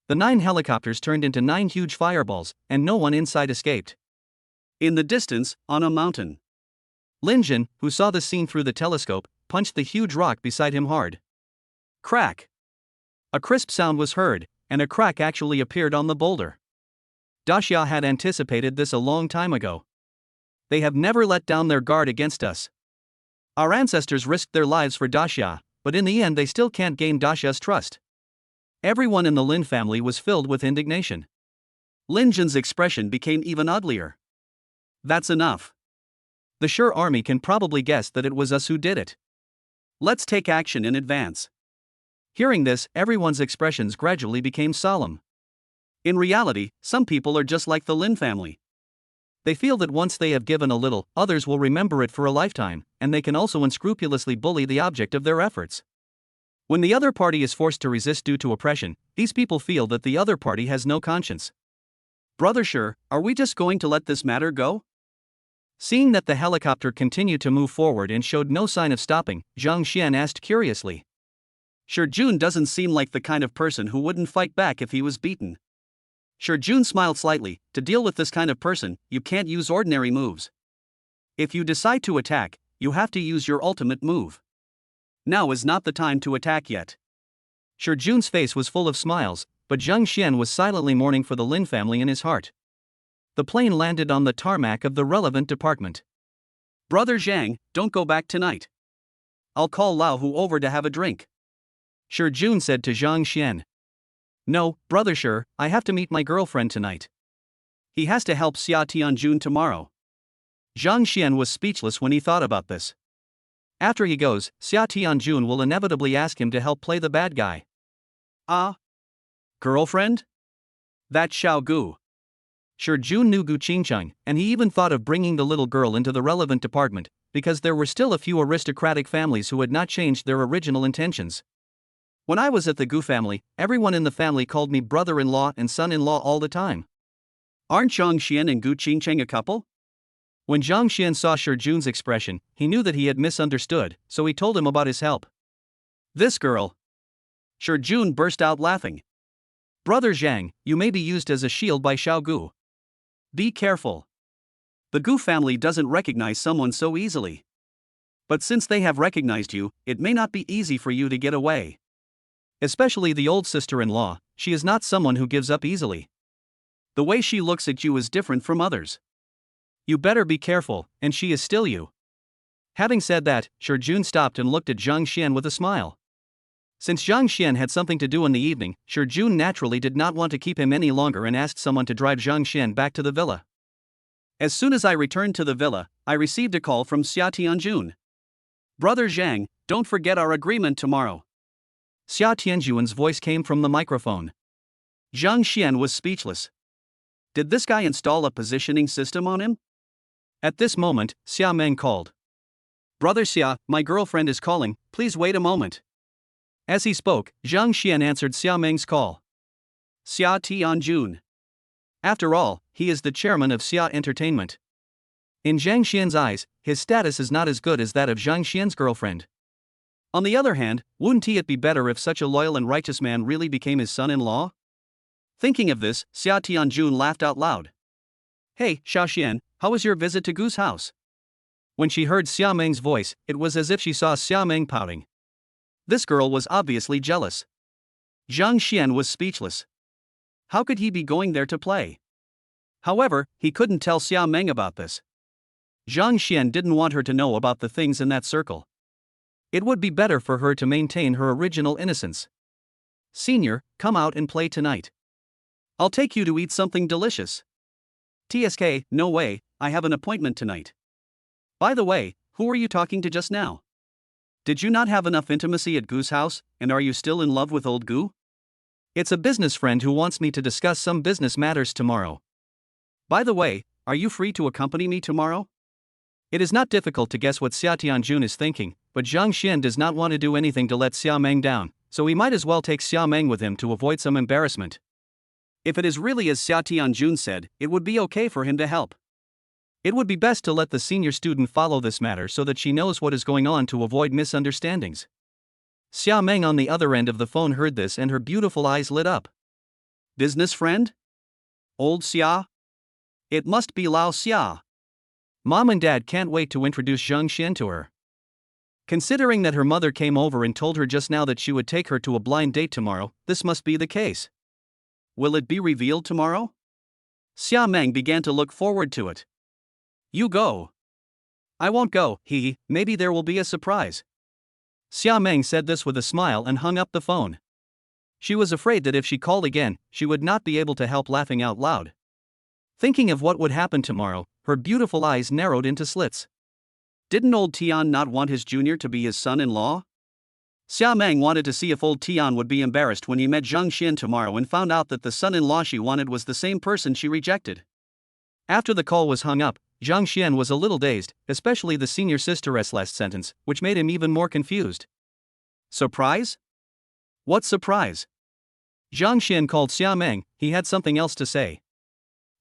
The 9 helicopters turned into 9 huge fireballs, and no one inside escaped. In the distance, on a mountain, Lin, who saw the scene through the telescope, punched the huge rock beside him hard. Crack! A crisp sound was heard, and a crack actually appeared on the boulder. Daxia had anticipated this a long time ago. They have never let down their guard against us. Our ancestors risked their lives for Daxia, but in the end they still can't gain Daxia's trust. Everyone in the Lin family was filled with indignation. Lin Jin's expression became even uglier. That's enough. The Sure army can probably guess that it was us who did it. Let's take action in advance. Hearing this, everyone's expressions gradually became solemn. In reality, some people are just like the Lin family. They feel that once they have given a little, others will remember it for a lifetime, and they can also unscrupulously bully the object of their efforts. When the other party is forced to resist due to oppression, these people feel that the other party has no conscience. Brother Sure, are we just going to let this matter go? Seeing that the helicopter continued to move forward and showed no sign of stopping, Zhang Xian asked curiously. Jun doesn't seem like the kind of person who wouldn't fight back if he was beaten. Jun smiled slightly. To deal with this kind of person, you can't use ordinary moves. If you decide to attack, you have to use your ultimate move. Now is not the time to attack yet. Jun's face was full of smiles, but Zhang Xian was silently mourning for the Lin family in his heart. The plane landed on the tarmac of the relevant department. Brother Zhang, don't go back tonight. I'll call Lao Hu over to have a drink. Jun said to Zhang Xian. No, Brother Sure, I have to meet my girlfriend tonight. He has to help Xia Tianjun tomorrow. Zhang Xian was speechless when he thought about this. After he goes, Xia Tianjun will inevitably ask him to help play the bad guy. Ah? Girlfriend? That's Xiao Gu. Jun knew Gu Qingcheng, and he even thought of bringing the little girl into the relevant department, because there were still a few aristocratic families who had not changed their original intentions. When I was at the Gu family, everyone in the family called me brother-in-law and son-in-law all the time. Aren't Zhang Xian and Gu Qingcheng a couple? When Zhang Xian saw Jun's expression, he knew that he had misunderstood, so he told him about his help. This girl. Jun burst out laughing. Brother Zhang, you may be used as a shield by Xiao Gu. Be careful. The Gu family doesn't recognize someone so easily. But since they have recognized you, it may not be easy for you to get away. Especially the old sister-in-law, she is not someone who gives up easily. The way she looks at you is different from others. You better be careful, and she is still you. Having said that, Jun stopped and looked at Zhang Xian with a smile. Since Zhang Xian had something to do in the evening, Jun naturally did not want to keep him any longer and asked someone to drive Zhang Xian back to the villa. As soon as I returned to the villa, I received a call from Xia Tianjun. Brother Zhang, don't forget our agreement tomorrow. Xia Tianjun's voice came from the microphone. Zhang Xian was speechless. Did this guy install a positioning system on him? At this moment, Xia Meng called. Brother Xia, my girlfriend is calling, please wait a moment. As he spoke, Zhang Xian answered Xia Meng's call. Xia Tianjun. After all, he is the chairman of Xia Entertainment. In Zhang Xian's eyes, his status is not as good as that of Zhang Xian's girlfriend. On the other hand, wouldn't it be better if such a loyal and righteous man really became his son-in-law? Thinking of this, Xia Tianjun laughed out loud. Hey, Xiaoxian, how was your visit to Gu's house? When she heard Xia Meng's voice, it was as if she saw Xia Meng pouting. This girl was obviously jealous. Zhang Xian was speechless. How could he be going there to play? However, he couldn't tell Xia Meng about this. Zhang Xian didn't want her to know about the things in that circle. It would be better for her to maintain her original innocence. Senior, come out and play tonight. I'll take you to eat something delicious. TSK, no way, I have an appointment tonight. By the way, who were you talking to just now? Did you not have enough intimacy at Gu's house, and are you still in love with old Gu? It's a business friend who wants me to discuss some business matters tomorrow. By the way, are you free to accompany me tomorrow? It is not difficult to guess what Xia Tianjun is thinking, but Zhang Xian does not want to do anything to let Xia Meng down, so he might as well take Xia Meng with him to avoid some embarrassment. If it is really as Xia Tianjun said, it would be okay for him to help. It would be best to let the senior student follow this matter so that she knows what is going on to avoid misunderstandings. Xia Meng on the other end of the phone heard this and her beautiful eyes lit up. Business friend? Old Xia? It must be Lao Xia. Mom and Dad can't wait to introduce Zhang Xian to her. Considering that her mother came over and told her just now that she would take her to a blind date tomorrow, this must be the case. Will it be revealed tomorrow? Xia Meng began to look forward to it. You go. I won't go, maybe there will be a surprise. Xia Meng said this with a smile and hung up the phone. She was afraid that if she called again, she would not be able to help laughing out loud. Thinking of what would happen tomorrow, her beautiful eyes narrowed into slits. Didn't old Tian not want his junior to be his son-in-law? Xia Meng wanted to see if old Tian would be embarrassed when he met Zhang Xian tomorrow and found out that the son-in-law she wanted was the same person she rejected. After the call was hung up, Zhang Xian was a little dazed, especially the senior sister's last sentence, which made him even more confused. Surprise? What surprise? Zhang Xian called Xia Meng, he had something else to say.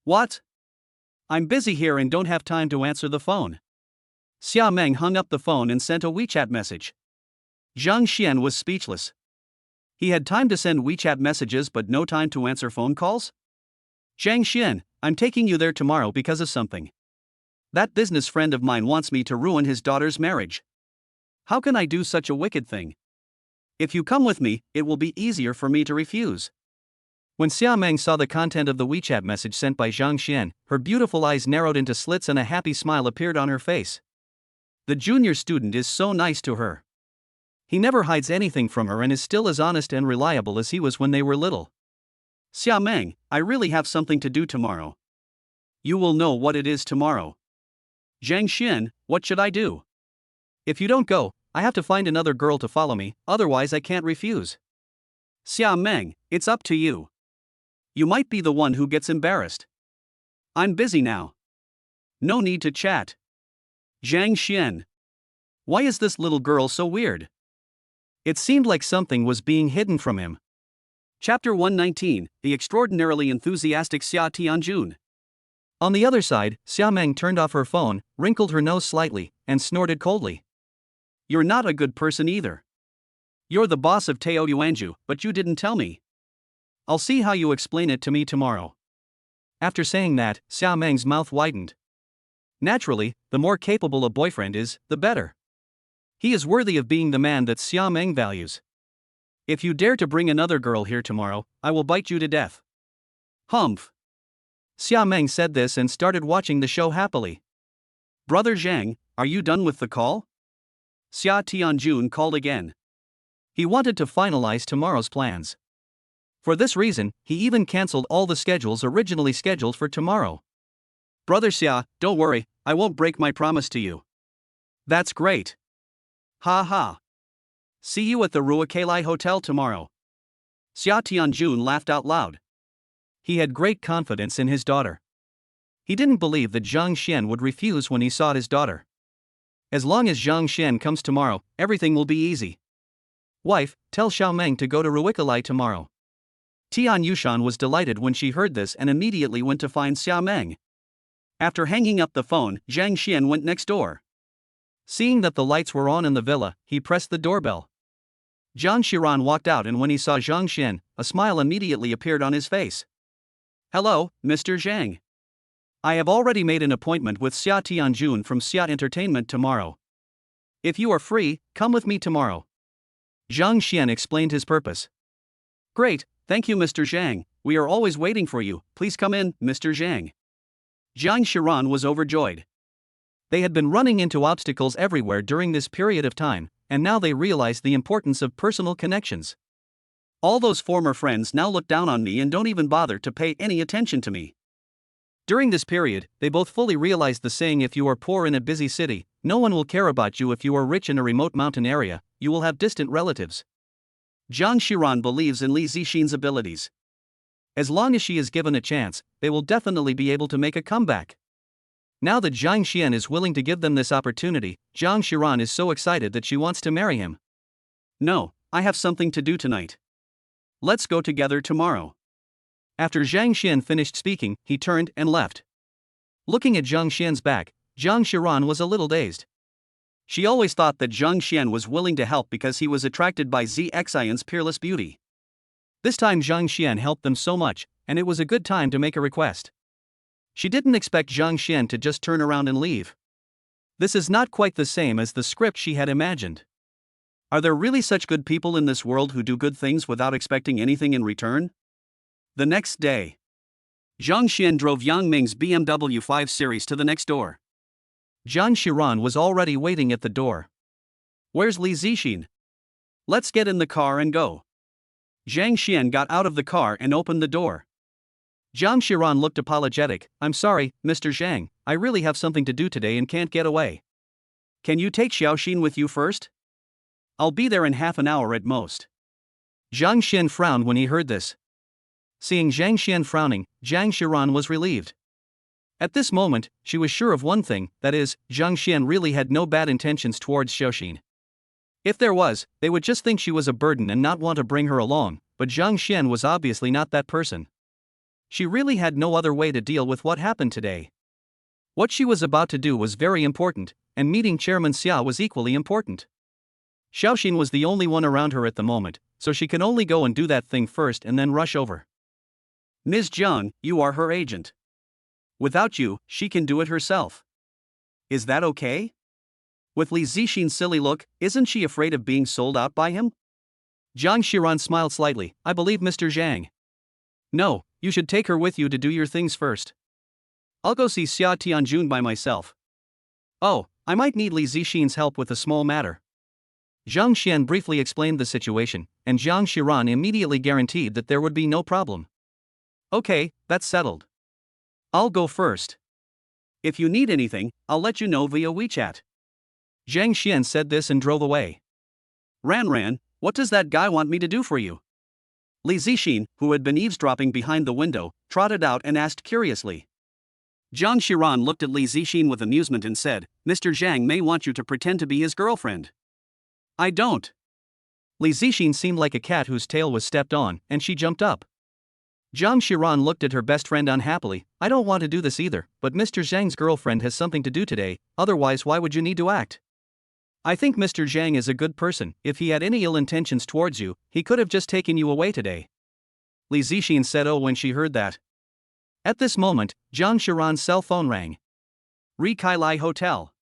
What? I'm busy here and don't have time to answer the phone. Xia Meng hung up the phone and sent a WeChat message. Zhang Xian was speechless. He had time to send WeChat messages but no time to answer phone calls? Zhang Xian, I'm taking you there tomorrow because of something. That business friend of mine wants me to ruin his daughter's marriage. How can I do such a wicked thing? If you come with me, it will be easier for me to refuse. When Xia Meng saw the content of the WeChat message sent by Zhang Xian, her beautiful eyes narrowed into slits and a happy smile appeared on her face. The junior student is so nice to her. He never hides anything from her and is still as honest and reliable as he was when they were little. Xia Meng, I really have something to do tomorrow. You will know what it is tomorrow. Zhang Xian, what should I do? If you don't go, I have to find another girl to follow me, otherwise I can't refuse. Xia Meng, it's up to you. You might be the one who gets embarrassed. I'm busy now. No need to chat. Zhang Xian. Why is this little girl so weird? It seemed like something was being hidden from him. Chapter 119, The Extraordinarily Enthusiastic Xia Tianjun. On the other side, Xia Meng turned off her phone, wrinkled her nose slightly, and snorted coldly. You're not a good person either. You're the boss of Teo Yuanju, but you didn't tell me. I'll see how you explain it to me tomorrow. After saying that, Xia Meng's mouth widened. Naturally, the more capable a boyfriend is, the better. He is worthy of being the man that Xia Meng values. If you dare to bring another girl here tomorrow, I will bite you to death. Humph. Xia Meng said this and started watching the show happily. Brother Zhang, are you done with the call? Xia Tianjun called again. He wanted to finalize tomorrow's plans. For this reason, he even cancelled all the schedules originally scheduled for tomorrow. Brother Xia, don't worry, I won't break my promise to you. That's great. Ha ha. See you at the Ruikalai Hotel tomorrow. Xia Tianjun laughed out loud. He had great confidence in his daughter. He didn't believe that Zhang Xian would refuse when he saw his daughter. As long as Zhang Xian comes tomorrow, everything will be easy. Wife, tell Xiao Meng to go to Ruikalai tomorrow. Tian Yushan was delighted when she heard this and immediately went to find Xia Meng. After hanging up the phone, Zhang Xian went next door. Seeing that the lights were on in the villa, he pressed the doorbell. Zhang Xiran walked out and when he saw Zhang Xian, a smile immediately appeared on his face. Hello, Mr. Zhang. I have already made an appointment with Xia Tianjun from Xia Entertainment tomorrow. If you are free, come with me tomorrow. Zhang Xian explained his purpose. Great, thank you Mr. Zhang, we are always waiting for you, please come in, Mr. Zhang. Zhang Shiran was overjoyed. They had been running into obstacles everywhere during this period of time, and now they realized the importance of personal connections. All those former friends now look down on me and don't even bother to pay any attention to me. During this period, they both fully realized the saying, if you are poor in a busy city, no one will care about you. If you are rich in a remote mountain area, you will have distant relatives. Zhang Shiran believes in Li Zixin's abilities. As long as she is given a chance, they will definitely be able to make a comeback. Now that Zhang Xian is willing to give them this opportunity, Zhang Shiran is so excited that she wants to marry him. No, I have something to do tonight. Let's go together tomorrow. After Zhang Xian finished speaking, he turned and left. Looking at Zhang Xian's back, Zhang Shiran was a little dazed. She always thought that Zhang Xian was willing to help because he was attracted by Xian's peerless beauty. This time Zhang Xian helped them so much, and it was a good time to make a request. She didn't expect Zhang Xian to just turn around and leave. This is not quite the same as the script she had imagined. Are there really such good people in this world who do good things without expecting anything in return? The next day, Zhang Xian drove Yang Ming's BMW 5 Series to the next door. Zhang Shiran was already waiting at the door. Where's Li Zixin? Let's get in the car and go. Zhang Xian got out of the car and opened the door. Zhang Shiran looked apologetic. I'm sorry, Mr. Zhang, I really have something to do today and can't get away. Can you take Xiaoxin with you first? I'll be there in half an hour at most. Zhang Xian frowned when he heard this. Seeing Zhang Xian frowning, Zhang Shiran was relieved. At this moment, she was sure of one thing, that is, Zhang Xian really had no bad intentions towards Xiaoxin. If there was, they would just think she was a burden and not want to bring her along, but Zhang Xian was obviously not that person. She really had no other way to deal with what happened today. What she was about to do was very important, and meeting Chairman Xia was equally important. Xiaoxin was the only one around her at the moment, so she can only go and do that thing first and then rush over. Ms. Zhang, you are her agent. Without you, she can do it herself. Is that okay? With Li Zixin's silly look, isn't she afraid of being sold out by him? Zhang Shiran smiled slightly. I believe Mr. Zhang. No, you should take her with you to do your things first. I'll go see Xia Tianjun by myself. Oh, I might need Li Zixin's help with a small matter. Zhang Xian briefly explained the situation, and Zhang Shiran immediately guaranteed that there would be no problem. Okay, that's settled. I'll go first. If you need anything, I'll let you know via WeChat. Zhang Xian said this and drove away. Ran, what does that guy want me to do for you? Li Zixin, who had been eavesdropping behind the window, trotted out and asked curiously. Zhang Shiran looked at Li Zixin with amusement and said, Mr. Zhang may want you to pretend to be his girlfriend. I don't. Li Zixin seemed like a cat whose tail was stepped on, and she jumped up. Zhang Shiran looked at her best friend unhappily. I don't want to do this either, but Mr. Zhang's girlfriend has something to do today, otherwise why would you need to act? I think Mr. Zhang is a good person. If he had any ill intentions towards you, he could have just taken you away today. Li Zixin said when she heard that. At this moment, Zhang Shiran's cell phone rang. Kailai Hotel.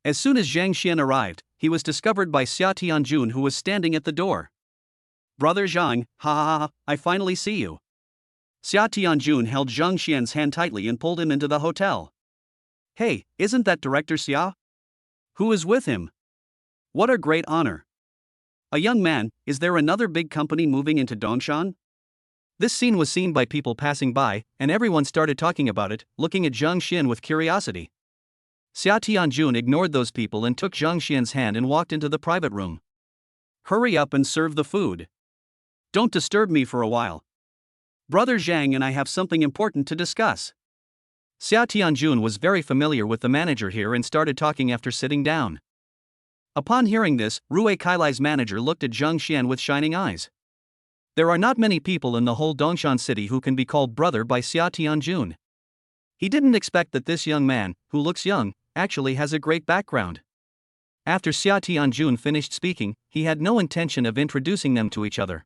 As soon as Zhang Xian arrived, he was discovered by Xia Tianjun, who was standing at the door. Brother Zhang, ha, I finally see you. Xia Tianjun held Zhang Xian's hand tightly and pulled him into the hotel. Hey, isn't that Director Xia? Who is with him? What a great honor. A young man, is there another big company moving into Dongshan? This scene was seen by people passing by, and everyone started talking about it, looking at Zhang Xian with curiosity. Xia Tianjun ignored those people and took Zhang Xian's hand and walked into the private room. Hurry up and serve the food. Don't disturb me for a while. Brother Zhang and I have something important to discuss. Xia Tianjun was very familiar with the manager here and started talking after sitting down. Upon hearing this, Kailai's manager looked at Zhang Xian with shining eyes. There are not many people in the whole Dongshan city who can be called brother by Xia Tianjun. He didn't expect that this young man, who looks young, actually has a great background. After Xia Tianjun finished speaking, he had no intention of introducing them to each other.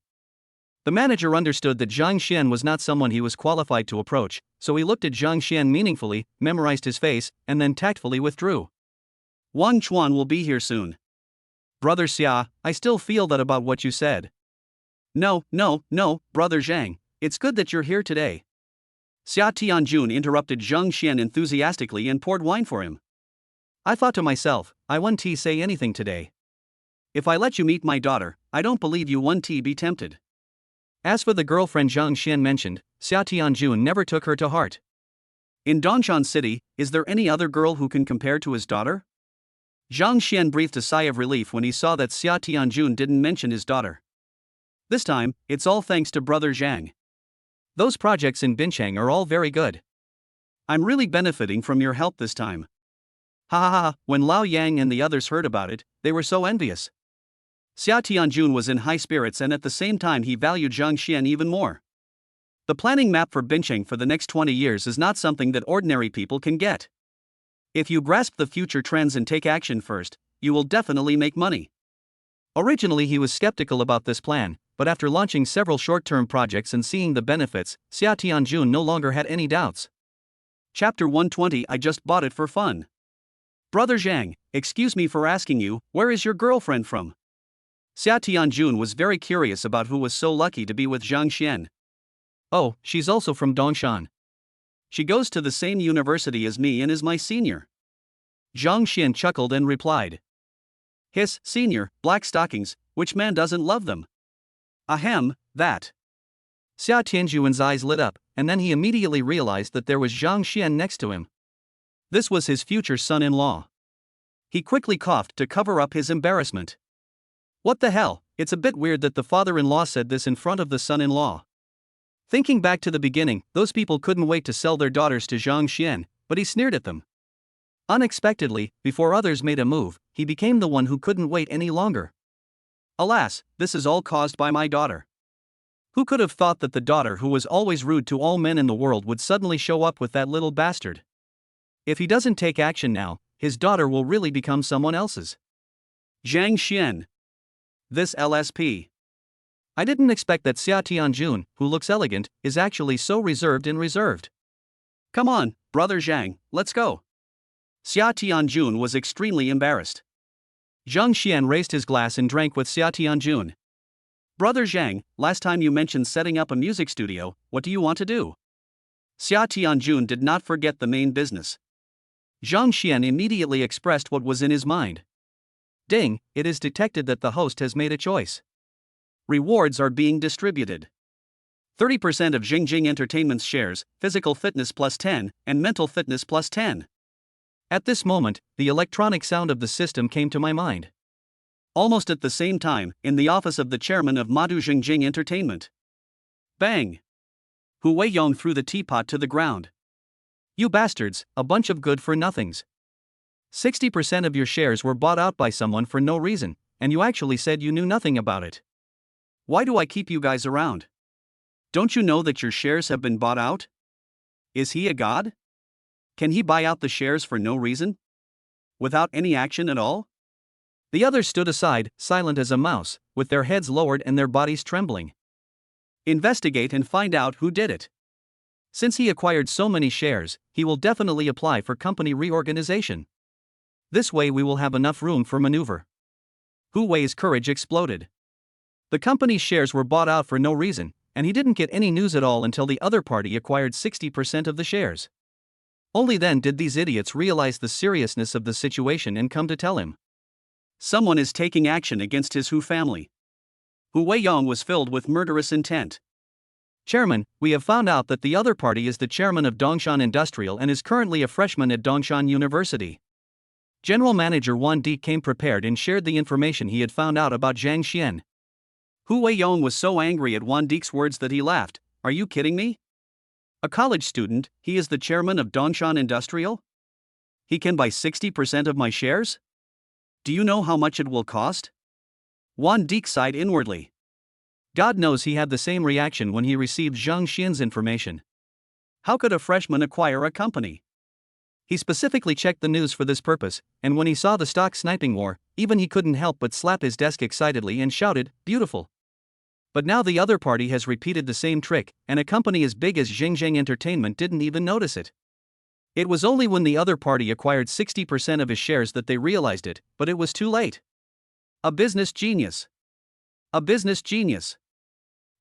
The manager understood that Zhang Xian was not someone he was qualified to approach, so he looked at Zhang Xian meaningfully, memorized his face, and then tactfully withdrew. Wang Chuan will be here soon. Brother Xia, I still feel that about what you said. No, Brother Zhang, it's good that you're here today. Xia Tianjun interrupted Zhang Xian enthusiastically and poured wine for him. I thought to myself, I won't say anything today. If I let you meet my daughter, I don't believe you won't be tempted. As for the girlfriend Zhang Xian mentioned, Xia Tianjun never took her to heart. In Dongshan City, is there any other girl who can compare to his daughter? Zhang Xian breathed a sigh of relief when he saw that Xia Tianjun didn't mention his daughter. This time, it's all thanks to Brother Zhang. Those projects in Binchang are all very good. I'm really benefiting from your help this time. Ha ha ha, when Lao Yang and the others heard about it, they were so envious. Xia Tianjun was in high spirits and at the same time he valued Zhang Xian even more. The planning map for Binchang for the next 20 years is not something that ordinary people can get. If you grasp the future trends and take action first, you will definitely make money. Originally he was skeptical about this plan, but after launching several short-term projects and seeing the benefits, Xia Tianjun no longer had any doubts. Chapter 120 I just bought it for fun. Brother Zhang, excuse me for asking you, where is your girlfriend from? Xia Tianjun was very curious about who was so lucky to be with Zhang Xian. Oh, she's also from Dongshan. She goes to the same university as me and is my senior. Zhang Xian chuckled and replied. His senior, black stockings, which man doesn't love them? Ahem, that. Xia Tianjuan's eyes lit up, and then he immediately realized that there was Zhang Xian next to him. This was his future son-in-law. He quickly coughed to cover up his embarrassment. What the hell, it's a bit weird that the father-in-law said this in front of the son-in-law. Thinking back to the beginning, those people couldn't wait to sell their daughters to Zhang Xian, but he sneered at them. Unexpectedly, before others made a move, he became the one who couldn't wait any longer. Alas, this is all caused by my daughter. Who could have thought that the daughter who was always rude to all men in the world would suddenly show up with that little bastard? If he doesn't take action now, his daughter will really become someone else's. Zhang Xian. This LSP. I didn't expect that Xia Tianjun, who looks elegant, is actually so reserved and reserved. Come on, Brother Zhang, let's go. Xia Tianjun was extremely embarrassed. Zhang Xian raised his glass and drank with Xia Tianjun. Brother Zhang, last time you mentioned setting up a music studio, what do you want to do? Xia Tianjun did not forget the main business. Zhang Xian immediately expressed what was in his mind. Ding, it is detected that the host has made a choice. Rewards are being distributed. 30% of Jingjing Entertainment's shares, physical fitness plus 10, and mental fitness plus 10. At this moment, the electronic sound of the system came to my mind. Almost at the same time, in the office of the chairman of Madu Jingjing Entertainment. Bang! Hu Weiyong threw the teapot to the ground. You bastards, a bunch of good-for-nothings. 60% of your shares were bought out by someone for no reason, and you actually said you knew nothing about it. Why do I keep you guys around? Don't you know that your shares have been bought out? Is he a god? Can he buy out the shares for no reason? Without any action at all? The others stood aside, silent as a mouse, with their heads lowered and their bodies trembling. Investigate and find out who did it. Since he acquired so many shares, he will definitely apply for company reorganization. This way we will have enough room for maneuver. Hu Wei's courage exploded. The company's shares were bought out for no reason, and he didn't get any news at all until the other party acquired 60% of the shares. Only then did these idiots realize the seriousness of the situation and come to tell him. Someone is taking action against his Hu family. Hu Weiyong was filled with murderous intent. Chairman, we have found out that the other party is the chairman of Dongshan Industrial and is currently a freshman at Dongshan University. General Manager Wan Di came prepared and shared the information he had found out about Zhang Xian. Hu Weiyong was so angry at Wan Di's words that he laughed. Are you kidding me? A college student, he is the chairman of Dongshan Industrial? He can buy 60% of my shares? Do you know how much it will cost? Wan Di sighed inwardly. God knows he had the same reaction when he received Zhang Xian's information. How could a freshman acquire a company? He specifically checked the news for this purpose, and when he saw the stock sniping war, even he couldn't help but slap his desk excitedly and shouted, "Beautiful!" But now the other party has repeated the same trick, and a company as big as Zheng Entertainment didn't even notice it. It was only when the other party acquired 60% of his shares that they realized it, but it was too late. A business genius. A business genius.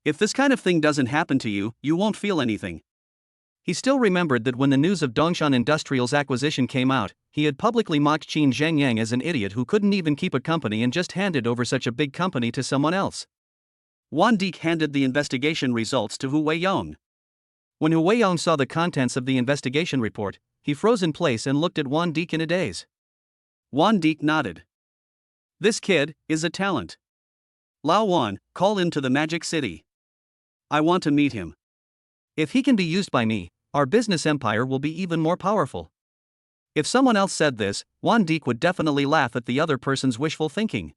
If this kind of thing doesn't happen to you, you won't feel anything. He still remembered that when the news of Dongshan Industrial's acquisition came out, he had publicly mocked Qin Zhengyang as an idiot who couldn't even keep a company and just handed over such a big company to someone else. Wan Deke handed the investigation results to Hu Weiyong. When Hu Weiyong saw the contents of the investigation report, he froze in place and looked at Wan Deke in a daze. Wan Deke nodded. This kid is a talent. Lao Wan, call him to the Magic City. I want to meet him. If he can be used by me, our business empire will be even more powerful. If someone else said this, Wan Deke would definitely laugh at the other person's wishful thinking.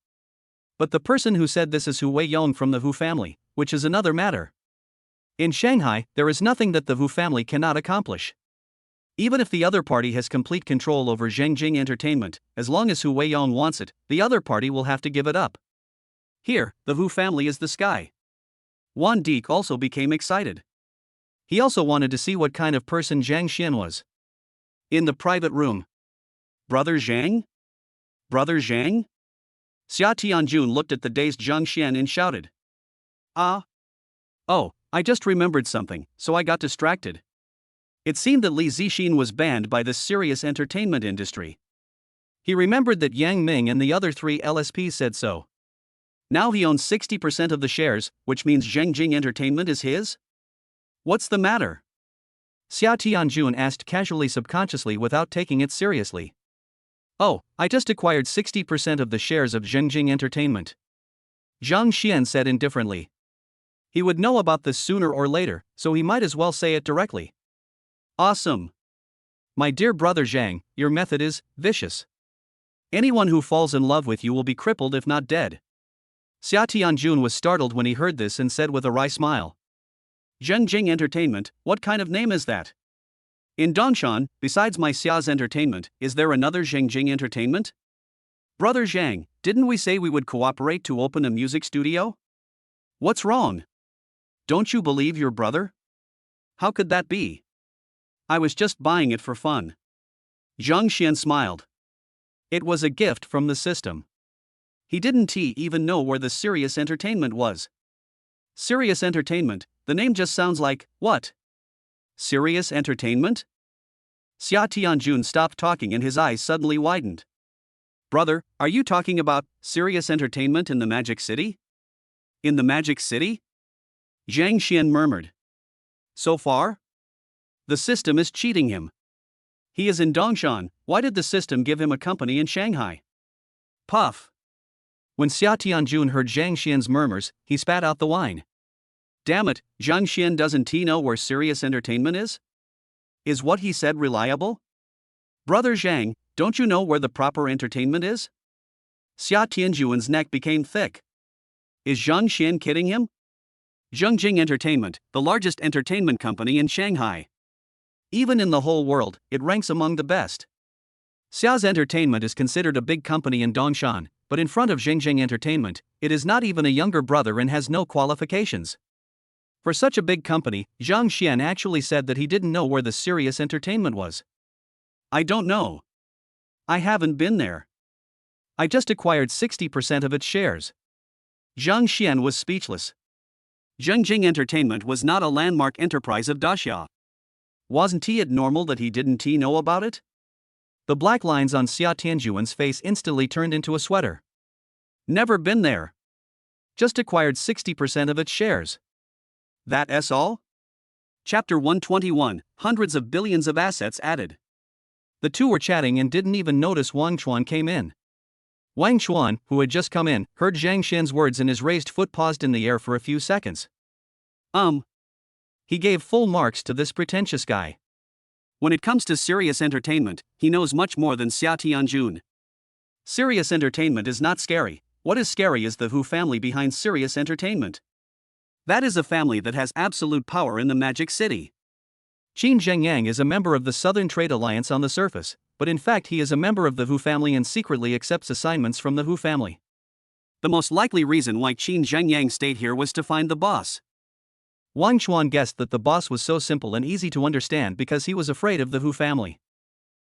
But the person who said this is Hu Weiyong from the Hu family, which is another matter. In Shanghai, there is nothing that the Hu family cannot accomplish. Even if the other party has complete control over Zheng Entertainment, as long as Hu Weiyong wants it, the other party will have to give it up. Here, the Hu family is the sky. Wan Deke also became excited. He also wanted to see what kind of person Zhang Xian was. In the private room. Brother Zhang? Brother Zhang? Xia Tianjun looked at the dazed Zhang Xian and shouted. Ah. Oh, I just remembered something, so I got distracted. It seemed that Li Zixin was banned by the serious entertainment industry. He remembered that Yang Ming and the other 3 LSPs said so. Now he owns 60% of the shares, which means Zheng Entertainment is his? What's the matter? Xia Tianjun asked casually, subconsciously, without taking it seriously. Oh, I just acquired 60% of the shares of Zheng Entertainment. Zhang Xian said indifferently. He would know about this sooner or later, so he might as well say it directly. Awesome. My dear brother Zhang, your method is vicious. Anyone who falls in love with you will be crippled if not dead. Xia Tianjun was startled when he heard this and said with a wry smile. Zheng Entertainment, what kind of name is that? In Dongshan, besides my Xia's Entertainment, is there another Zheng Entertainment? Brother Zhang, didn't we say we would cooperate to open a music studio? What's wrong? Don't you believe your brother? How could that be? I was just buying it for fun. Zhang Xian smiled. It was a gift from the system. He didn't even know where the Serious Entertainment was. Serious Entertainment, the name just sounds like, what? Serious Entertainment? Xia Tianjun stopped talking and his eyes suddenly widened. Brother, are you talking about Serious Entertainment in the Magic City? In the Magic City? Zhang Xian murmured. So far? The system is cheating him. He is in Dongshan, why did the system give him a company in Shanghai? Puff. When Xia Tianjun heard Zhang Xian's murmurs, he spat out the wine. Damn it, Zhang Xian doesn't he know where Serious Entertainment is? Is what he said reliable? Brother Zhang, don't you know where the proper entertainment is? Xia Tianjun's neck became thick. Is Zhang Xian kidding him? Zheng Entertainment, the largest entertainment company in Shanghai. Even in the whole world, it ranks among the best. Xia's Entertainment is considered a big company in Dongshan, but in front of Zheng Entertainment, it is not even a younger brother and has no qualifications. For such a big company, Zhang Xian actually said that he didn't know where the Serious Entertainment was. I don't know. I haven't been there. I just acquired 60% of its shares. Zhang Xian was speechless. Zheng Entertainment was not a landmark enterprise of Daxia. Wasn't it normal that he didn't know about it? The black lines on Xia Tianjun's face instantly turned into a sweater. Never been there. Just acquired 60% of its shares. That's all? Chapter 121, Hundreds of Billions of Assets Added. The two were chatting and didn't even notice Wang Chuan came in. Wang Chuan, who had just come in, heard Zhang Xian's words and his raised foot paused in the air for a few seconds. He gave full marks to this pretentious guy. When it comes to Serious Entertainment, he knows much more than Xia Tianjun. Serious Entertainment is not scary. What is scary is the Hu family behind Serious Entertainment. That is a family that has absolute power in the Magic City. Qin Zhengyang is a member of the Southern Trade Alliance on the surface, but in fact he is a member of the Hu family and secretly accepts assignments from the Hu family. The most likely reason why Qin Zhengyang stayed here was to find the boss. Wang Chuan guessed that the boss was so simple and easy to understand because he was afraid of the Hu family.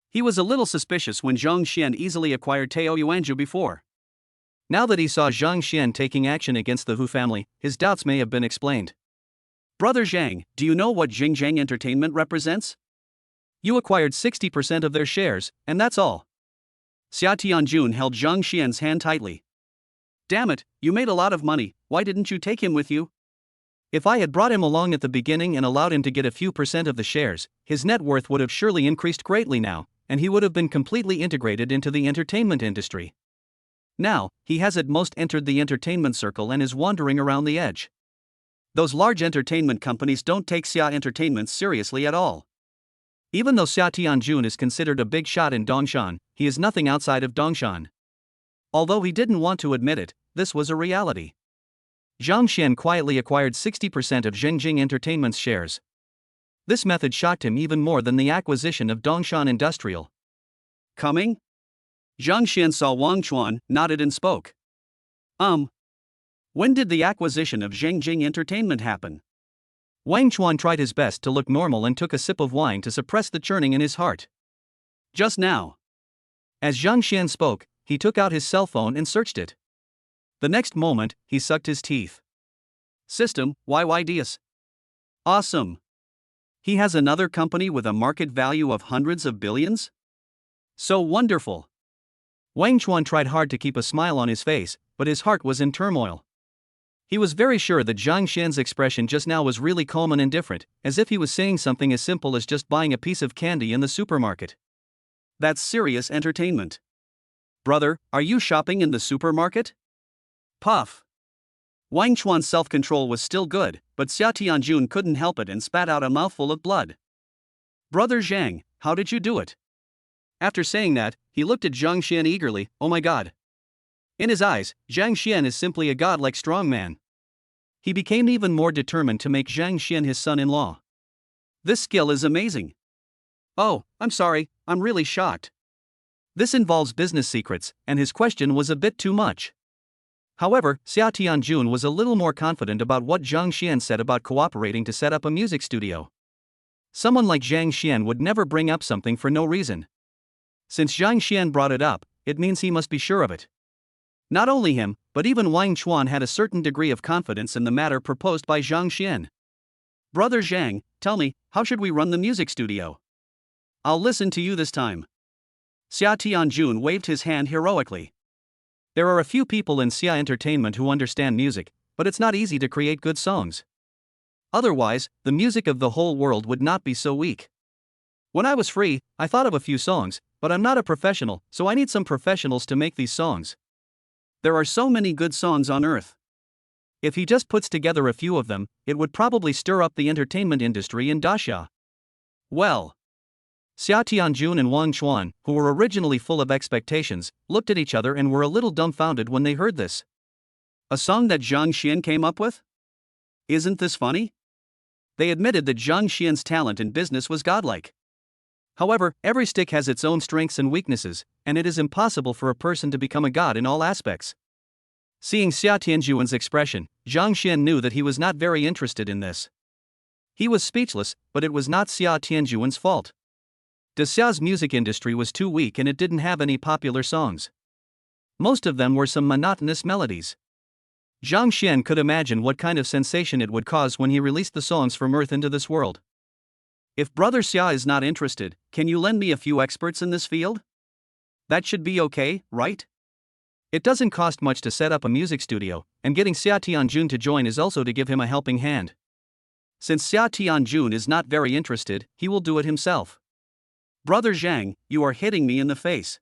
He was a little suspicious when Zhang Xian easily acquired Tao Yuanzhu before. Now that he saw Zhang Xian taking action against the Hu family, his doubts may have been explained. Brother Zhang, do you know what Jingjiang Entertainment represents? You acquired 60% of their shares, and that's all. Xia Tianjun held Zhang Xian's hand tightly. Damn it, you made a lot of money, why didn't you take him with you? If I had brought him along at the beginning and allowed him to get a few percent of the shares, his net worth would have surely increased greatly now, and he would have been completely integrated into the entertainment industry. Now, he has at most entered the entertainment circle and is wandering around the edge. Those large entertainment companies don't take Xia Entertainment seriously at all. Even though Xia Tianjun is considered a big shot in Dongshan, he is nothing outside of Dongshan. Although he didn't want to admit it, this was a reality. Zhang Xian quietly acquired 60% of Zhengjing Entertainment's shares. This method shocked him even more than the acquisition of Dongshan Industrial. Coming? Zhang Xian saw Wang Chuan, nodded and spoke. When did the acquisition of Zhengjing Entertainment happen? Wang Chuan tried his best to look normal and took a sip of wine to suppress the churning in his heart. Just now. As Zhang Xian spoke, he took out his cell phone and searched it. The next moment, he sucked his teeth. System, YYDS. Awesome. He has another company with a market value of hundreds of billions? So wonderful. Wang Chuan tried hard to keep a smile on his face, but his heart was in turmoil. He was very sure that Zhang Xian's expression just now was really calm and indifferent, as if he was saying something as simple as just buying a piece of candy in the supermarket. That's serious entertainment. Brother, are you shopping in the supermarket? Puff. Wang Chuan's self-control was still good, but Xia Tianjun couldn't help it and spat out a mouthful of blood. Brother Zhang, how did you do it? After saying that, he looked at Zhang Xian eagerly. Oh my god. In his eyes, Zhang Xian is simply a godlike strongman. He became even more determined to make Zhang Xian his son-in-law. This skill is amazing. Oh, I'm sorry, I'm really shocked. This involves business secrets, and his question was a bit too much. However, Xia Tianjun was a little more confident about what Zhang Xian said about cooperating to set up a music studio. Someone like Zhang Xian would never bring up something for no reason. Since Zhang Xian brought it up, it means he must be sure of it. Not only him, but even Wang Chuan had a certain degree of confidence in the matter proposed by Zhang Xian. Brother Zhang, tell me, how should we run the music studio? I'll listen to you this time. Xia Tianjun waved his hand heroically. There are a few people in Xia Entertainment who understand music, but it's not easy to create good songs. Otherwise, the music of the whole world would not be so weak. When I was free, I thought of a few songs, but I'm not a professional, so I need some professionals to make these songs. There are so many good songs on earth. If he just puts together a few of them, it would probably stir up the entertainment industry in Daxia. Well. Xia Tianjun and Wang Chuan, who were originally full of expectations, looked at each other and were a little dumbfounded when they heard this. A song that Zhang Xian came up with? Isn't this funny? They admitted that Zhang Xian's talent in business was godlike. However, every stick has its own strengths and weaknesses, and it is impossible for a person to become a god in all aspects. Seeing Xia Tianjun's expression, Zhang Xian knew that he was not very interested in this. He was speechless, but it was not Xia Tianjun's fault. Xia's music industry was too weak and it didn't have any popular songs. Most of them were some monotonous melodies. Zhang Xian could imagine what kind of sensation it would cause when he released the songs from Earth into this world. If Brother Xia is not interested, can you lend me a few experts in this field? That should be okay, right? It doesn't cost much to set up a music studio, and getting Xia Tianjun to join is also to give him a helping hand. Since Xia Tianjun is not very interested, he will do it himself. Brother Zhang, you are hitting me in the face.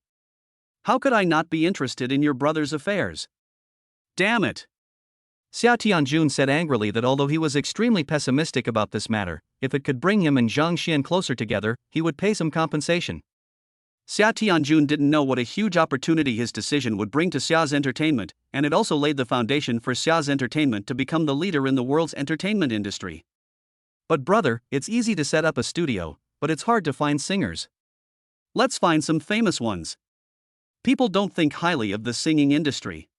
How could I not be interested in your brother's affairs? Damn it! Xia Tianjun said angrily that although he was extremely pessimistic about this matter, if it could bring him and Zhang Xian closer together, he would pay some compensation. Xia Tianjun didn't know what a huge opportunity his decision would bring to Xia's entertainment, and it also laid the foundation for Xia's entertainment to become the leader in the world's entertainment industry. But brother, it's easy to set up a studio, but it's hard to find singers. Let's find some famous ones. People don't think highly of the singing industry.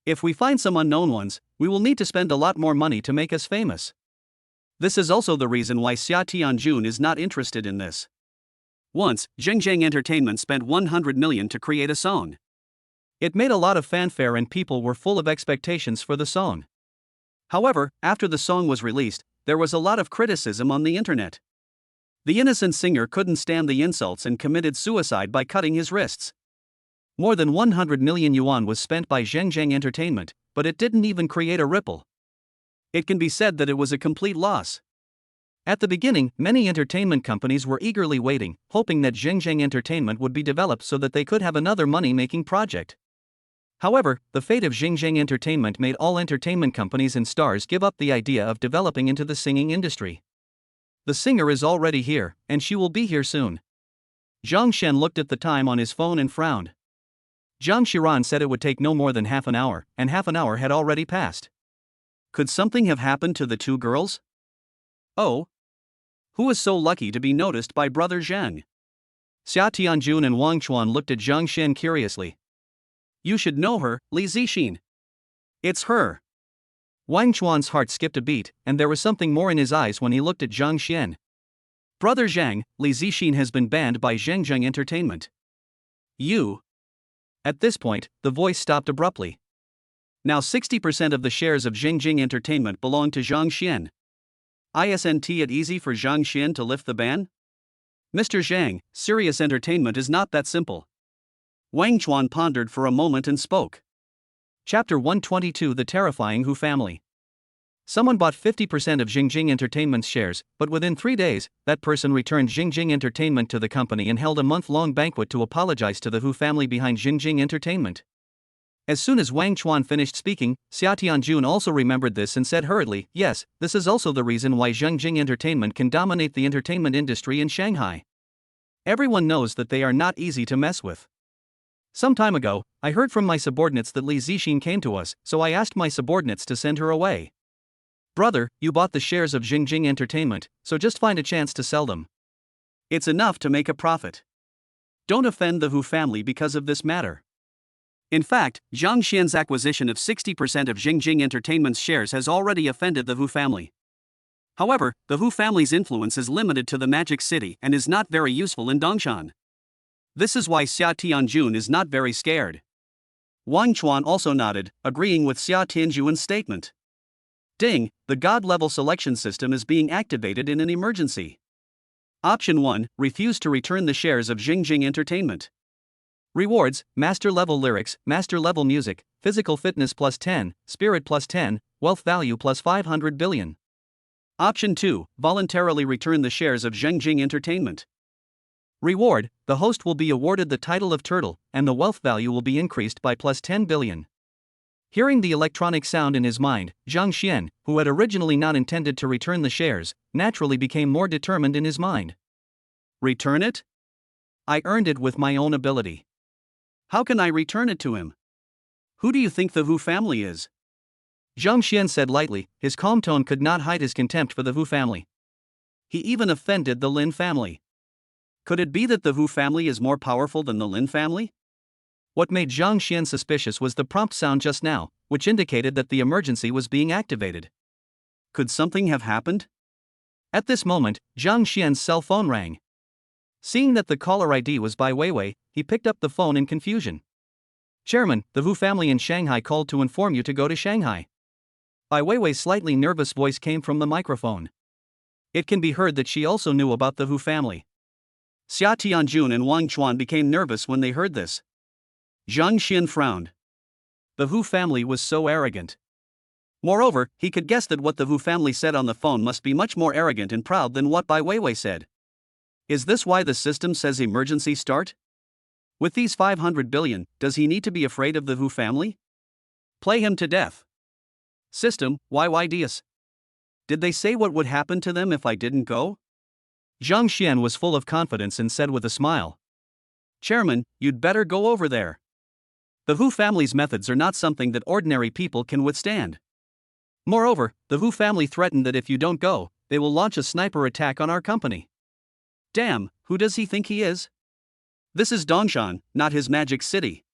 If we find some unknown ones, we will need to spend a lot more money to make us famous. This is also the reason why Xia Tianjun is not interested in this. Once, Zhengzheng Entertainment spent 100 million to create a song. It made a lot of fanfare and people were full of expectations for the song. However, after the song was released, there was a lot of criticism on the internet. The innocent singer couldn't stand the insults and committed suicide by cutting his wrists. More than 100 million yuan was spent by Zhengzheng Entertainment, but it didn't even create a ripple. It can be said that it was a complete loss. At the beginning, many entertainment companies were eagerly waiting, hoping that Zhengzheng Entertainment would be developed so that they could have another money-making project. However, the fate of Zhengzheng Entertainment made all entertainment companies and stars give up the idea of developing into the singing industry. The singer is already here, and she will be here soon. Zhang Shen looked at the time on his phone and frowned. Zhang Xiran said it would take no more than half an hour, and half an hour had already passed. Could something have happened to the two girls? Oh. Who was so lucky to be noticed by Brother Zhang? Xia Tianjun and Wang Chuan looked at Zhang Shen curiously. You should know her, Li Zixin. It's her. Wang Chuan's heart skipped a beat, and there was something more in his eyes when he looked at Zhang Xian. Brother Zhang, Li Zixin has been banned by Zhengzheng Entertainment. You. At this point, the voice stopped abruptly. Now 60% of the shares of Zhengzheng Entertainment belong to Zhang Xian. Isn't it easy for Zhang Xian to lift the ban? Mr. Zhang, serious entertainment is not that simple. Wang Chuan pondered for a moment and spoke. Chapter 122 The Terrifying Hu Family. Someone bought 50% of Zhengzheng Entertainment's shares, but within 3 days, that person returned Zhengzheng Entertainment to the company and held a month-long banquet to apologize to the Hu family behind Zhengzheng Entertainment. As soon as Wang Chuan finished speaking, Xia Tianjun also remembered this and said hurriedly, yes, this is also the reason why Zhengzheng Entertainment can dominate the entertainment industry in Shanghai. Everyone knows that they are not easy to mess with. Some time ago, I heard from my subordinates that Li Zixin came to us, so I asked my subordinates to send her away. Brother, you bought the shares of Zhengzheng Entertainment, so just find a chance to sell them. It's enough to make a profit. Don't offend the Hu family because of this matter. In fact, Zhang Xian's acquisition of 60% of Zhengzheng Entertainment's shares has already offended the Hu family. However, the Hu family's influence is limited to the Magic City and is not very useful in Dongshan. This is why Xia Tianjun is not very scared. Wang Chuan also nodded, agreeing with Xia Tianjun's statement. Ding, the God-level selection system is being activated in an emergency. Option 1, refuse to return the shares of Zhengzheng Entertainment. Rewards, Master-level lyrics, Master-level music, physical fitness plus 10, spirit plus 10, wealth value plus 500 billion. Option 2, voluntarily return the shares of Zhengzheng Entertainment. Reward, the host will be awarded the title of Turtle, and the wealth value will be increased by plus 10 billion. Hearing the electronic sound in his mind, Zhang Xian, who had originally not intended to return the shares, naturally became more determined in his mind. Return it? I earned it with my own ability. How can I return it to him? Who do you think the Hu family is? Zhang Xian said lightly, his calm tone could not hide his contempt for the Hu family. He even offended the Lin family. Could it be that the Hu family is more powerful than the Lin family? What made Zhang Xian suspicious was the prompt sound just now, which indicated that the emergency was being activated. Could something have happened? At this moment, Zhang Xian's cell phone rang. Seeing that the caller ID was Bai Weiwei, he picked up the phone in confusion. Chairman, the Hu family in Shanghai called to inform you to go to Shanghai. Bai Weiwei's slightly nervous voice came from the microphone. It can be heard that she also knew about the Hu family. Xia Tianjun and Wang Chuan became nervous when they heard this. Zhang Xian frowned. The Hu family was so arrogant. Moreover, he could guess that what the Hu family said on the phone must be much more arrogant and proud than what Bai Weiwei said. Is this why the system says emergency start? With these 500 billion, does he need to be afraid of the Hu family? Play him to death. System, why Dias? Did they say what would happen to them if I didn't go? Zhang Xian was full of confidence and said with a smile. Chairman, you'd better go over there. The Hu family's methods are not something that ordinary people can withstand. Moreover, the Hu family threatened that if you don't go, they will launch a sniper attack on our company. Damn, who does he think he is? This is Dongshan, not his magic city.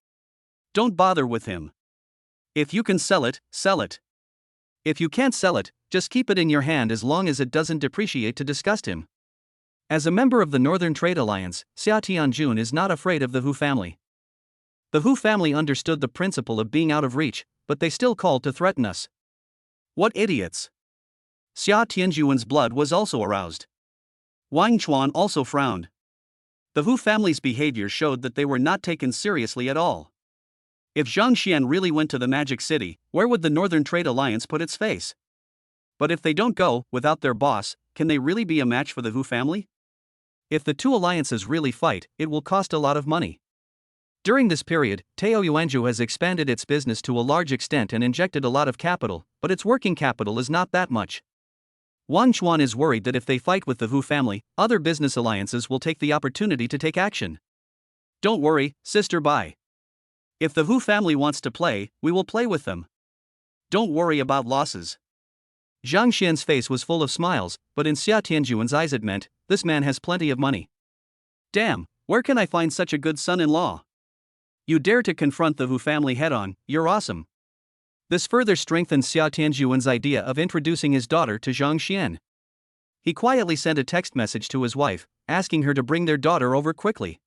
Don't bother with him. If you can sell it, sell it. If you can't sell it, just keep it in your hand as long as it doesn't depreciate to disgust him. As a member of the Northern Trade Alliance, Xia Tianjun is not afraid of the Hu family. The Hu family understood the principle of being out of reach, but they still called to threaten us. What idiots! Xia Tianjun's blood was also aroused. Wang Chuan also frowned. The Hu family's behavior showed that they were not taken seriously at all. If Zhang Xian really went to the Magic City, where would the Northern Trade Alliance put its face? But if they don't go, without their boss, can they really be a match for the Hu family? If the two alliances really fight, it will cost a lot of money. During this period, Tao Yuanzhu has expanded its business to a large extent and injected a lot of capital, but its working capital is not that much. Wang Chuan is worried that if they fight with the Hu family, other business alliances will take the opportunity to take action. Don't worry, sister bye. If the Hu family wants to play, we will play with them. Don't worry about losses. Zhang Xian's face was full of smiles, but in Xia Tianjun's eyes it meant, this man has plenty of money. Damn, where can I find such a good son-in-law? You dare to confront the Hu family head-on, you're awesome. This further strengthened Xia Tianjun's idea of introducing his daughter to Zhang Xian. He quietly sent a text message to his wife, asking her to bring their daughter over quickly.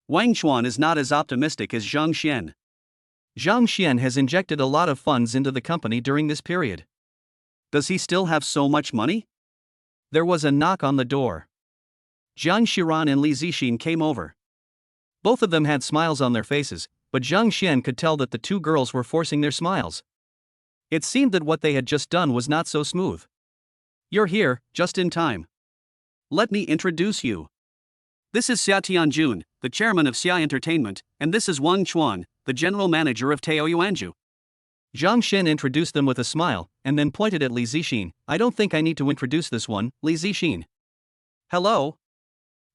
Wang Chuan is not as optimistic as Zhang Xian. Zhang Xian has injected a lot of funds into the company during this period. Does he still have so much money? There was a knock on the door. Zhang Xiran and Li Zixin came over. Both of them had smiles on their faces, but Zhang Xian could tell that the two girls were forcing their smiles. It seemed that what they had just done was not so smooth. You're here, just in time. Let me introduce you. This is Xia Tianjun, the chairman of Xia Entertainment, and this is Wang Chuan, the general manager of Tao Yuanzhu. Zhang Xian introduced them with a smile, and then pointed at Li Zixin. I don't think I need to introduce this one, Li Zixin. Hello?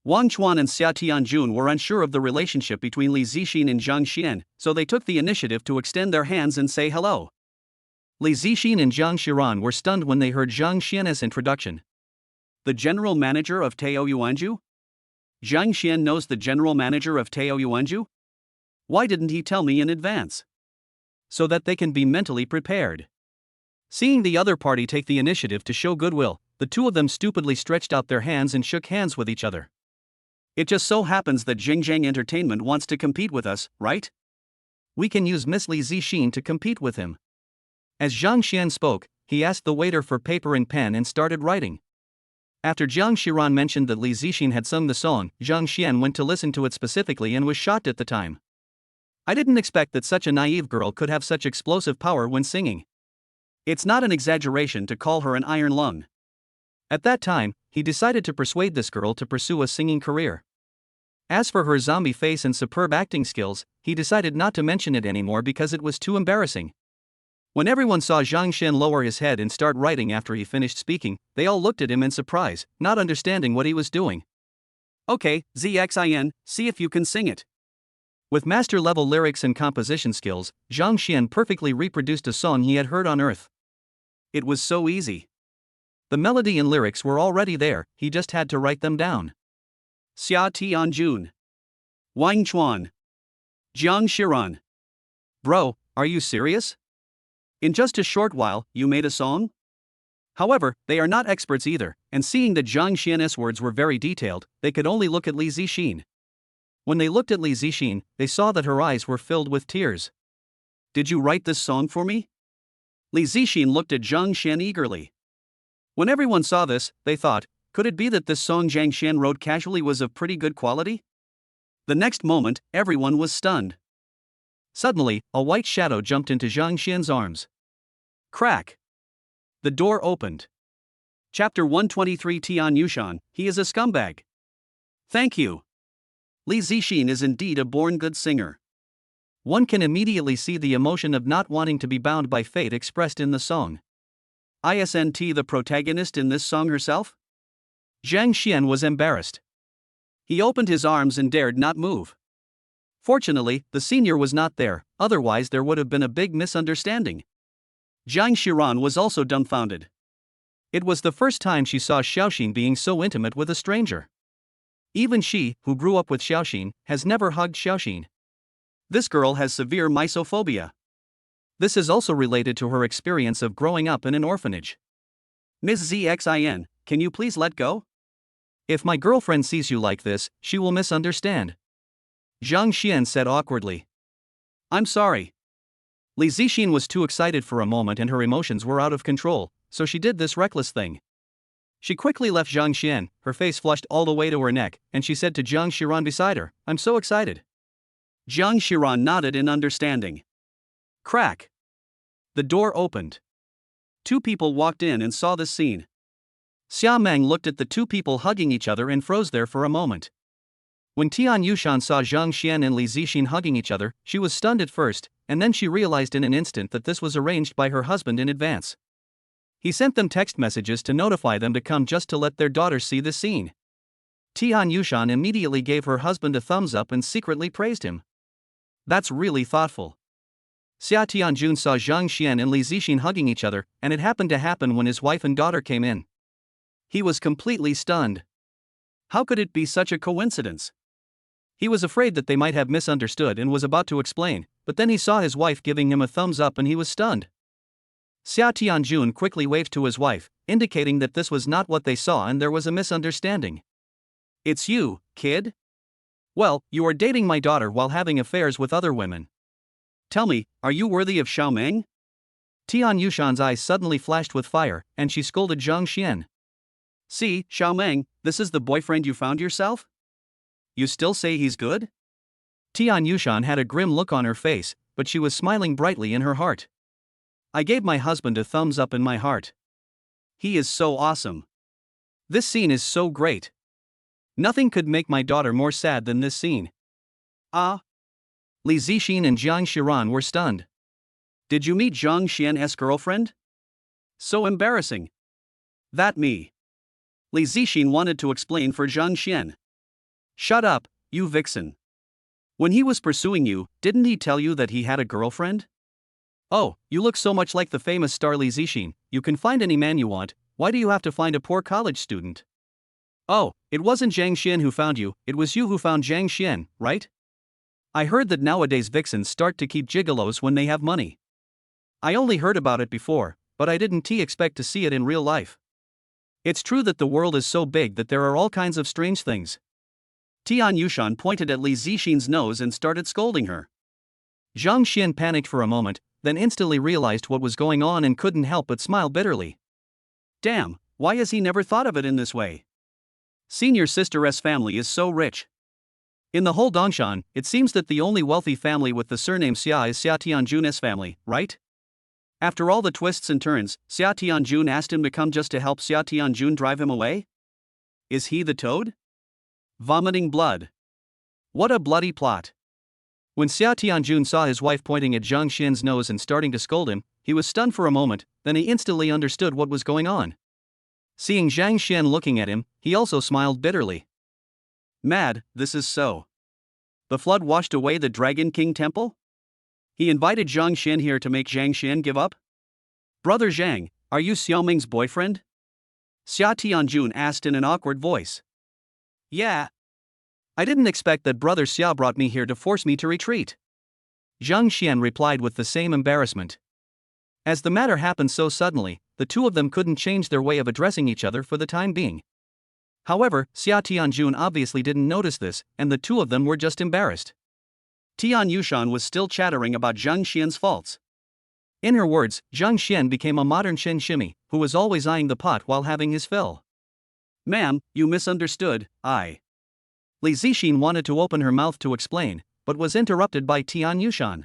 Wang Chuan and Xia Tianjun were unsure of the relationship between Li Zixin and Zhang Xian, so they took the initiative to extend their hands and say hello. Li Zixin and Zhang Xiran were stunned when they heard Zhang Xian's introduction. The general manager of Tao Yuanzhu? Zhang Xian knows the general manager of Tao Yuanzhu? Why didn't he tell me in advance? So that they can be mentally prepared. Seeing the other party take the initiative to show goodwill, the two of them stupidly stretched out their hands and shook hands with each other. It just so happens that Jingjiang Entertainment wants to compete with us, right? We can use Miss Li Zixin to compete with him. As Zhang Xian spoke, he asked the waiter for paper and pen and started writing. After Zhang Xiran mentioned that Li Zixin had sung the song, Zhang Xian went to listen to it specifically and was shocked at the time. I didn't expect that such a naive girl could have such explosive power when singing. It's not an exaggeration to call her an iron lung. At that time, he decided to persuade this girl to pursue a singing career. As for her zombie face and superb acting skills, he decided not to mention it anymore because it was too embarrassing. When everyone saw Zhang Xian lower his head and start writing after he finished speaking, they all looked at him in surprise, not understanding what he was doing. Okay, ZXIN, see if you can sing it. With master-level lyrics and composition skills, Zhang Xian perfectly reproduced a song he had heard on Earth. It was so easy. The melody and lyrics were already there, he just had to write them down. Xia Tianjun. Wang Chuan. Zhang Xiran. Bro, are you serious? In just a short while, you made a song? However, they are not experts either, and seeing that Zhang Xian's words were very detailed, they could only look at Li Zixin. When they looked at Li Zixin, they saw that her eyes were filled with tears. Did you write this song for me? Li Zixin looked at Zhang Xian eagerly. When everyone saw this, they thought, could it be that this song Zhang Xian wrote casually was of pretty good quality? The next moment, everyone was stunned. Suddenly, a white shadow jumped into Zhang Xian's arms. Crack! The door opened. Chapter 123 Tian Yushan, he is a scumbag. Thank you. Li Zixin is indeed a born good singer. One can immediately see the emotion of not wanting to be bound by fate expressed in the song. Isn't the protagonist in this song herself? Zhang Xian was embarrassed. He opened his arms and dared not move. Fortunately, the senior was not there, otherwise there would have been a big misunderstanding. Zhang Xiran was also dumbfounded. It was the first time she saw Xiaoxin being so intimate with a stranger. Even she, who grew up with Xiaoxin, has never hugged Xiaoxin. This girl has severe misophobia. This is also related to her experience of growing up in an orphanage. Ms. ZXIN, can you please let go? If my girlfriend sees you like this, she will misunderstand. Zhang Xian said awkwardly. I'm sorry. Li Zixin was too excited for a moment and her emotions were out of control, so she did this reckless thing. She quickly left Zhang Xian, her face flushed all the way to her neck, and she said to Zhang Xiran beside her, I'm so excited. Zhang Xiran nodded in understanding. Crack. The door opened. Two people walked in and saw this scene. Xia Meng looked at the two people hugging each other and froze there for a moment. When Tian Yushan saw Zhang Xian and Li Zixin hugging each other, she was stunned at first, and then she realized in an instant that this was arranged by her husband in advance. He sent them text messages to notify them to come just to let their daughter see the scene. Tian Yushan immediately gave her husband a thumbs up and secretly praised him. That's really thoughtful. Xia Tianjun saw Zhang Xian and Li Zixin hugging each other, and it happened to happen when his wife and daughter came in. He was completely stunned. How could it be such a coincidence? He was afraid that they might have misunderstood and was about to explain, but then he saw his wife giving him a thumbs up and he was stunned. Xia Tianjun quickly waved to his wife, indicating that this was not what they saw and there was a misunderstanding. It's you, kid? Well, you are dating my daughter while having affairs with other women. Tell me, are you worthy of Xiao Meng? Tian Yushan's eyes suddenly flashed with fire, and she scolded Zhang Xian. See, Xiao Meng, this is the boyfriend you found yourself? You still say he's good? Tian Yushan had a grim look on her face, but she was smiling brightly in her heart. I gave my husband a thumbs up in my heart. He is so awesome. This scene is so great. Nothing could make my daughter more sad than this scene. Ah. Li Zixin and Zhang Xiran were stunned. Did you meet Zhang Xian's girlfriend? So embarrassing. That me. Li Zixin wanted to explain for Zhang Xian. Shut up, you vixen. When he was pursuing you, didn't he tell you that he had a girlfriend? Oh, you look so much like the famous star Li Zixin, you can find any man you want, why do you have to find a poor college student? Oh, it wasn't Zhang Xian who found you, it was you who found Zhang Xian, right? I heard that nowadays vixens start to keep gigolos when they have money. I only heard about it before, but I didn't expect to see it in real life. It's true that the world is so big that there are all kinds of strange things. Tian Yushan pointed at Li Zixin's nose and started scolding her. Zhang Xian panicked for a moment, then instantly realized what was going on and couldn't help but smile bitterly. Damn, why has he never thought of it in this way? Senior sister's family is so rich. In the whole Dongshan, it seems that the only wealthy family with the surname Xia is Xia Tianjun's family, right? After all the twists and turns, Xia Tianjun asked him to come just to help Xia Tianjun drive him away? Is he the toad? Vomiting blood. What a bloody plot. When Xia Tianjun saw his wife pointing at Zhang Xian's nose and starting to scold him, he was stunned for a moment, then he instantly understood what was going on. Seeing Zhang Xian looking at him, he also smiled bitterly. Mad, this is so. The flood washed away the Dragon King temple? He invited Zhang Xian here to make Zhang Xian give up? Brother Zhang, are you Xiao Meng's boyfriend? Xia Tianjun asked in an awkward voice. Yeah. I didn't expect that Brother Xia brought me here to force me to retreat. Zhang Xian replied with the same embarrassment. As the matter happened so suddenly, the two of them couldn't change their way of addressing each other for the time being. However, Xia Tianjun obviously didn't notice this, and the two of them were just embarrassed. Tian Yushan was still chattering about Zhang Xian's faults. In her words, Zhang Xian became a modern Shen Shimmy, who was always eyeing the pot while having his fill. Ma'am, you misunderstood, Li Zixin wanted to open her mouth to explain, but was interrupted by Tian Yushan.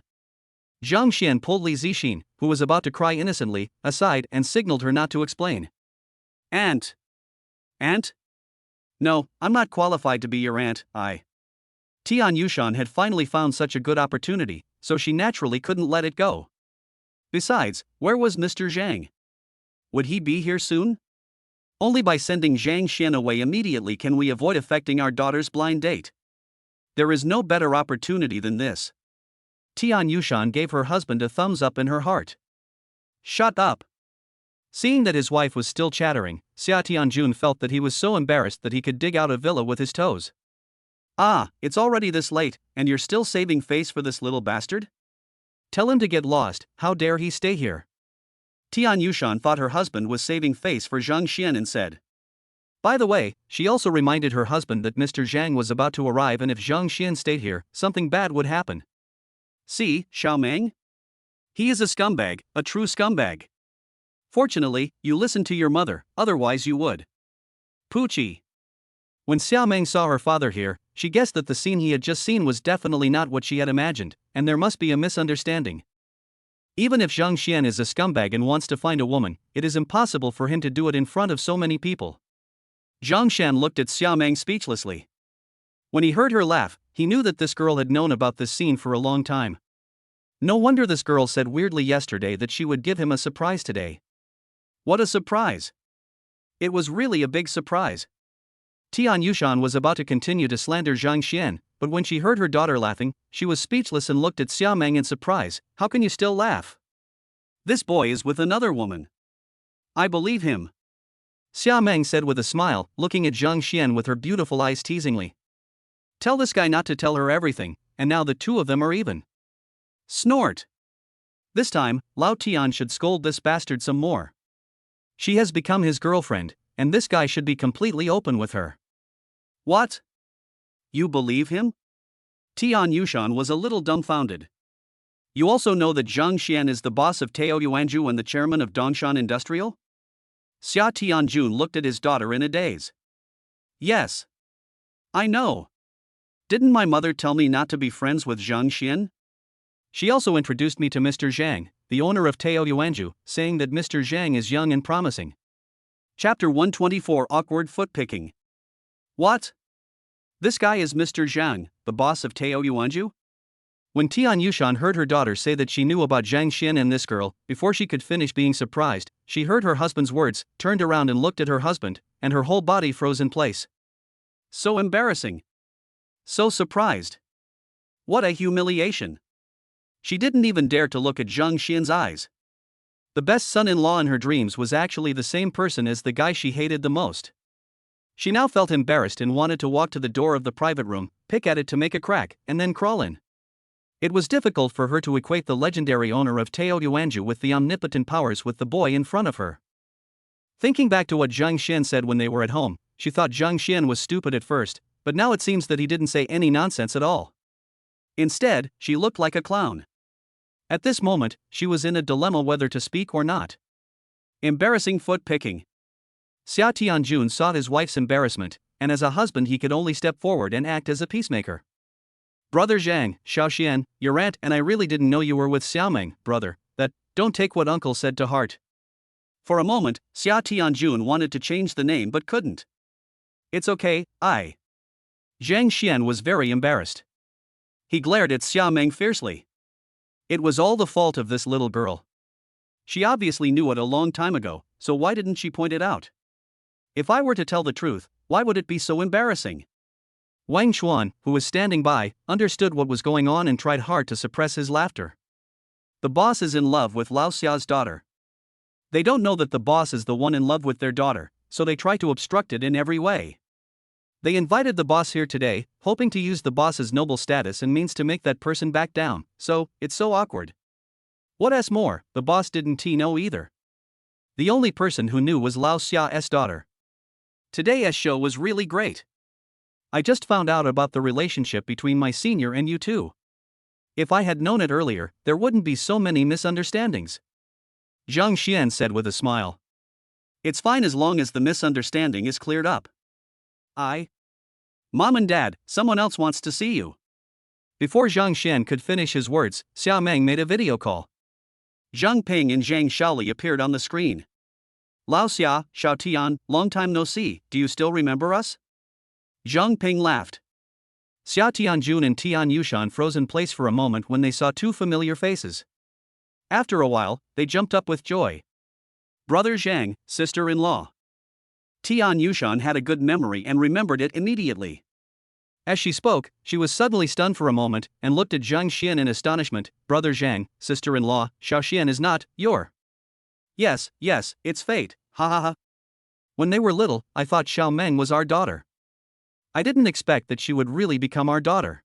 Zhang Xian pulled Li Zixin, who was about to cry innocently, aside and signaled her not to explain. Aunt? Aunt? No, I'm not qualified to be your aunt, Tian Yushan had finally found such a good opportunity, so she naturally couldn't let it go. Besides, where was Mr. Zhang? Would he be here soon? Only by sending Zhang Xian away immediately can we avoid affecting our daughter's blind date. There is no better opportunity than this. Tian Yushan gave her husband a thumbs up in her heart. Shut up. Seeing that his wife was still chattering, Xia Tianjun felt that he was so embarrassed that he could dig out a villa with his toes. Ah, it's already this late, and you're still saving face for this little bastard? Tell him to get lost, how dare he stay here? Tian Yushan thought her husband was saving face for Zhang Xian and said. By the way, she also reminded her husband that Mr. Zhang was about to arrive and if Zhang Xian stayed here, something bad would happen. See, Xiaomeng? He is a scumbag, a true scumbag. Fortunately, you listened to your mother, otherwise you would. Poochie. When Xiaomeng saw her father here, she guessed that the scene he had just seen was definitely not what she had imagined, and there must be a misunderstanding. Even if Zhang Xian is a scumbag and wants to find a woman, it is impossible for him to do it in front of so many people. Zhang Xian looked at Xiaomeng speechlessly. When he heard her laugh, he knew that this girl had known about this scene for a long time. No wonder this girl said weirdly yesterday that she would give him a surprise today. What a surprise! It was really a big surprise. Tian Yushan was about to continue to slander Zhang Xian, but when she heard her daughter laughing, she was speechless and looked at Xiaomeng in surprise. How can you still laugh? This boy is with another woman. I believe him. Xiaomeng said with a smile, looking at Zhang Xian with her beautiful eyes teasingly. Tell this guy not to tell her everything, and now the two of them are even. Snort. This time, Lao Tian should scold this bastard some more. She has become his girlfriend, and this guy should be completely open with her. What? You believe him? Tian Yushan was a little dumbfounded. You also know that Zhang Xian is the boss of Tao Yuanzhu and the chairman of Dongshan Industrial? Xia Tianjun looked at his daughter in a daze. Yes. I know. Didn't my mother tell me not to be friends with Zhang Xian? She also introduced me to Mr. Zhang, the owner of Tao Yuanzhu, saying that Mr. Zhang is young and promising. Chapter 124 Awkward Foot Picking. What? This guy is Mr. Zhang, the boss of Tao Yuanzhu? When Tian Yushan heard her daughter say that she knew about Zhang Xian and this girl, before she could finish being surprised, she heard her husband's words, turned around and looked at her husband, and her whole body froze in place. So embarrassing. So surprised. What a humiliation. She didn't even dare to look at Zhang Xian's eyes. The best son-in-law in her dreams was actually the same person as the guy she hated the most. She now felt embarrassed and wanted to walk to the door of the private room, pick at it to make a crack, and then crawl in. It was difficult for her to equate the legendary owner of Tao Yuanzhu with the omnipotent powers with the boy in front of her. Thinking back to what Zhang Xian said when they were at home, she thought Zhang Xian was stupid at first, but now it seems that he didn't say any nonsense at all. Instead, she looked like a clown. At this moment, she was in a dilemma whether to speak or not. Embarrassing foot picking. Xia Tianjun saw his wife's embarrassment, and as a husband he could only step forward and act as a peacemaker. Brother Zhang, Xiaoxian, your aunt and I really didn't know you were with Xiaomeng, brother, don't take what uncle said to heart. For a moment, Xia Tianjun wanted to change the name but couldn't. It's okay, Zhang Xian was very embarrassed. He glared at Xiaomeng fiercely. It was all the fault of this little girl. She obviously knew it a long time ago, so why didn't she point it out? If I were to tell the truth, why would it be so embarrassing? Wang Xuan, who was standing by, understood what was going on and tried hard to suppress his laughter. The boss is in love with Lao Xia's daughter. They don't know that the boss is the one in love with their daughter, so they try to obstruct it in every way. They invited the boss here today, hoping to use the boss's noble status and means to make that person back down, so it's so awkward. What else more, the boss didn't know either. The only person who knew was Lao Xia's daughter. Today's show was really great. I just found out about the relationship between my senior and you two. If I had known it earlier, there wouldn't be so many misunderstandings. Zhang Xian said with a smile. It's fine as long as the misunderstanding is cleared up. Mom and Dad, someone else wants to see you. Before Zhang Xian could finish his words, Xiaomeng made a video call. Zhang Ping and Zhang Shaoli appeared on the screen. Lao Xia, Xiao Tian, long time no see, do you still remember us? Zhang Ping laughed. Xia Tianjun and Tian Yushan froze in place for a moment when they saw two familiar faces. After a while, they jumped up with joy. Brother Zhang, sister-in-law. Tian Yushan had a good memory and remembered it immediately. As she spoke, she was suddenly stunned for a moment and looked at Zhang Xian in astonishment. Brother Zhang, sister-in-law, Xiaoxian is not your. Yes, it's fate, ha ha ha. When they were little, I thought Xiaomeng was our daughter. I didn't expect that she would really become our daughter.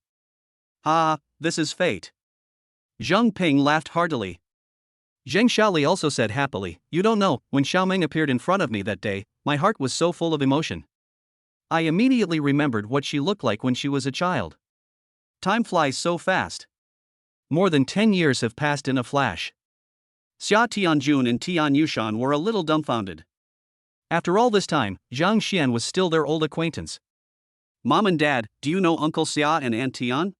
Ha, this is fate. Zhang Ping laughed heartily. Zheng Xiaoli also said happily, "You don't know, when Xiaomeng appeared in front of me that day, my heart was so full of emotion. I immediately remembered what she looked like when she was a child. Time flies so fast. More than 10 years have passed in a flash." Xia Tianjun and Tian Yushan were a little dumbfounded. After all this time, Zhang Xian was still their old acquaintance. "Mom and Dad, do you know Uncle Xia and Aunt Tian?"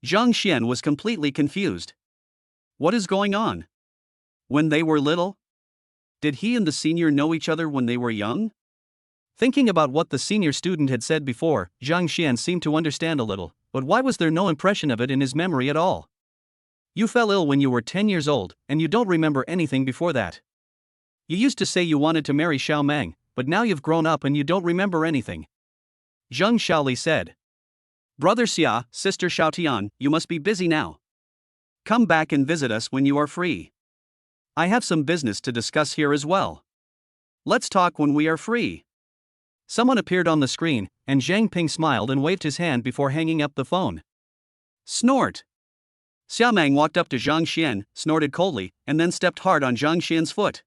Zhang Xian was completely confused. What is going on? When they were little? Did he and the senior know each other when they were young? Thinking about what the senior student had said before, Zhang Xian seemed to understand a little, but why was there no impression of it in his memory at all? You fell ill when you were 10 years old, and you don't remember anything before that. You used to say you wanted to marry Xiao Meng, but now you've grown up and you don't remember anything. Zheng Xiaoli said. "Brother Xia, sister Xiaotian, you must be busy now. Come back and visit us when you are free. I have some business to discuss here as well. Let's talk when we are free." Someone appeared on the screen, and Zhang Ping smiled and waved his hand before hanging up the phone. Snort! Xiaomeng walked up to Zhang Xian, snorted coldly, and then stepped hard on Zhang Xian's foot.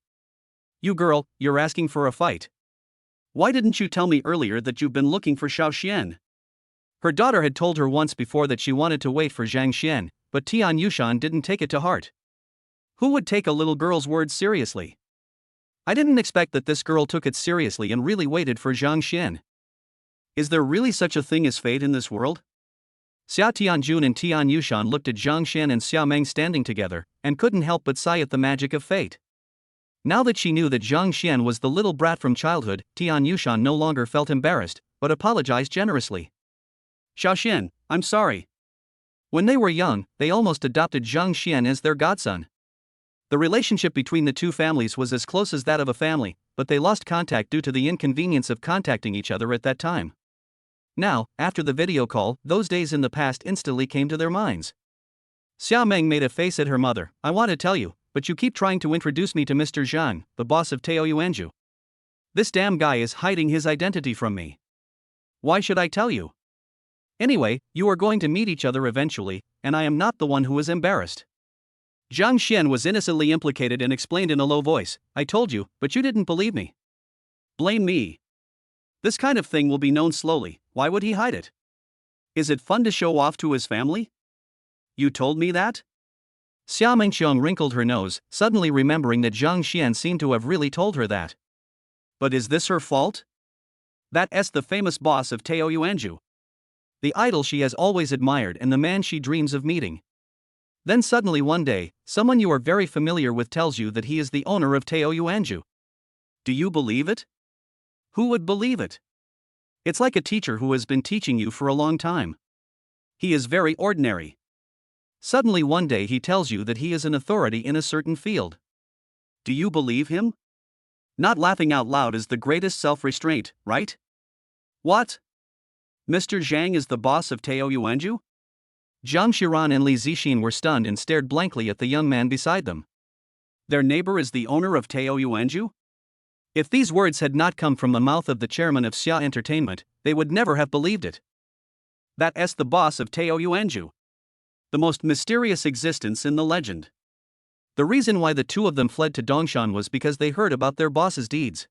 "You girl, you're asking for a fight. Why didn't you tell me earlier that you've been looking for Xiao Xian?" Her daughter had told her once before that she wanted to wait for Zhang Xian, but Tian Yushan didn't take it to heart. Who would take a little girl's words seriously? I didn't expect that this girl took it seriously and really waited for Zhang Xian. Is there really such a thing as fate in this world? Xia Tianjun and Tian Yushan looked at Zhang Xian and Xiaomeng standing together, and couldn't help but sigh at the magic of fate. Now that she knew that Zhang Xian was the little brat from childhood, Tian Yushan no longer felt embarrassed, but apologized generously. "Xiao Xian, I'm sorry. When they were young, they almost adopted Zhang Xian as their godson. The relationship between the two families was as close as that of a family, but they lost contact due to the inconvenience of contacting each other at that time. Now, after the video call, those days in the past instantly came to their minds." Xiaomeng made a face at her mother. "I want to tell you, but you keep trying to introduce me to Mr. Zhang, the boss of Tao Yuanzhu. This damn guy is hiding his identity from me. Why should I tell you? Anyway, you are going to meet each other eventually, and I am not the one who is embarrassed." Zhang Xian was innocently implicated and explained in a low voice, "I told you, but you didn't believe me. Blame me. This kind of thing will be known slowly. Why would he hide it? Is it fun to show off to his family? You told me that?" Xia Mengqiang wrinkled her nose, suddenly remembering that Zhang Xian seemed to have really told her that. But is this her fault? That's the famous boss of Tao Yuanzhu. The idol she has always admired and the man she dreams of meeting. Then suddenly one day, someone you are very familiar with tells you that he is the owner of Tao Yuanzhu. Do you believe it? Who would believe it? It's like a teacher who has been teaching you for a long time. He is very ordinary. Suddenly one day he tells you that he is an authority in a certain field. Do you believe him? Not laughing out loud is the greatest self-restraint, right? What? Mr. Zhang is the boss of Tao Yuanzhu? Zhang Xiran and Li Zixin were stunned and stared blankly at the young man beside them. Their neighbor is the owner of Tao Yuanzhu? If these words had not come from the mouth of the chairman of Xia Entertainment, they would never have believed it. That's the boss of Tao Yuanzhu. The most mysterious existence in the legend. The reason why the two of them fled to Dongshan was because they heard about their boss's deeds.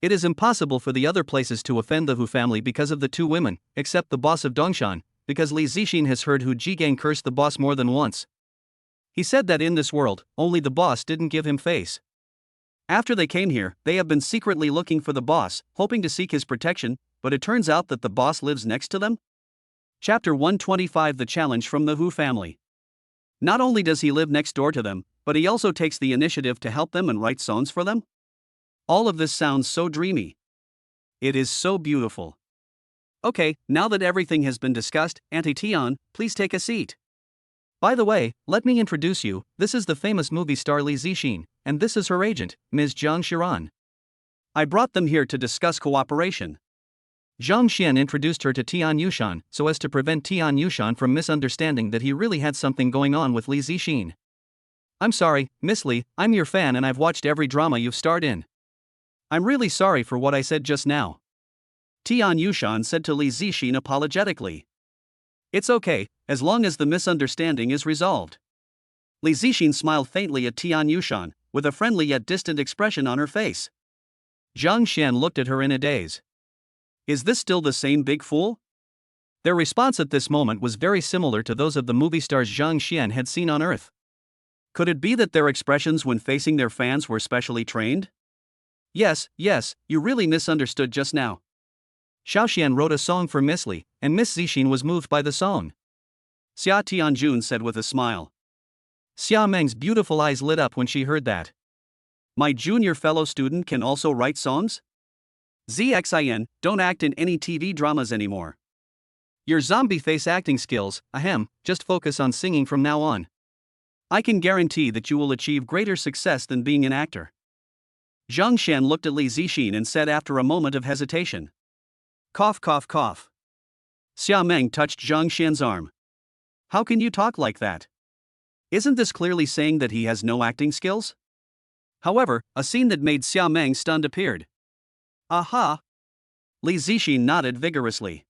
It is impossible for the other places to offend the Hu family because of the two women, except the boss of Dongshan, because Li Zixin has heard Hu Jigang curse the boss more than once. He said that in this world, only the boss didn't give him face. After they came here, they have been secretly looking for the boss, hoping to seek his protection, but it turns out that the boss lives next to them? Chapter 125: The Challenge from the Hu family. Not only does he live next door to them, but he also takes the initiative to help them and write songs for them? All of this sounds so dreamy. It is so beautiful. Okay, now that everything has been discussed, Auntie Tian, please take a seat. By the way, let me introduce you, this is the famous movie star Li Zixin, and this is her agent, Ms. Zhang Xiran. I brought them here to discuss cooperation. Zhang Xian introduced her to Tian Yushan, so as to prevent Tian Yushan from misunderstanding that he really had something going on with Li Zixin. I'm sorry, Miss Li, I'm your fan and I've watched every drama you've starred in. I'm really sorry for what I said just now. Tian Yushan said to Li Zixin apologetically. It's okay, as long as the misunderstanding is resolved. Li Zixin smiled faintly at Tian Yushan, with a friendly yet distant expression on her face. Zhang Xian looked at her in a daze. Is this still the same big fool? Their response at this moment was very similar to those of the movie stars Zhang Xian had seen on Earth. Could it be that their expressions when facing their fans were specially trained? Yes, you really misunderstood just now. Xiao Xian wrote a song for Miss Li, and Miss Zixin was moved by the song. Xia Tianjun said with a smile. Xia Meng's beautiful eyes lit up when she heard that. My junior fellow student can also write songs? ZXIN, don't act in any TV dramas anymore. Your zombie face acting skills, just focus on singing from now on. I can guarantee that you will achieve greater success than being an actor. Zhang Xian looked at Li Zixin and said after a moment of hesitation. Cough cough cough. Xia Meng touched Zhang Xian's arm. How can you talk like that? Isn't this clearly saying that he has no acting skills? However, a scene that made Xia Meng stunned appeared. Aha! Li Zixin nodded vigorously.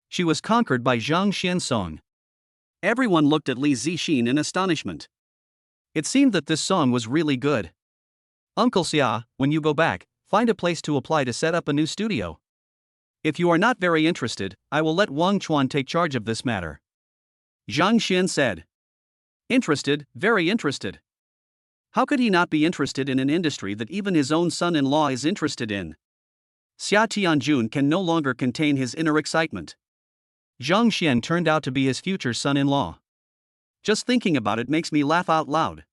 She was conquered by Zhang Xian's song. Everyone looked at Li Zixin in astonishment. It seemed that this song was really good. Uncle Xia, when you go back, find a place to apply to set up a new studio. If you are not very interested, I will let Wang Chuan take charge of this matter. Zhang Xian said. Interested, very interested. How could he not be interested in an industry that even his own son-in-law is interested in? Xia Tianjun can no longer contain his inner excitement. Zhang Xian turned out to be his future son-in-law. Just thinking about it makes me laugh out loud.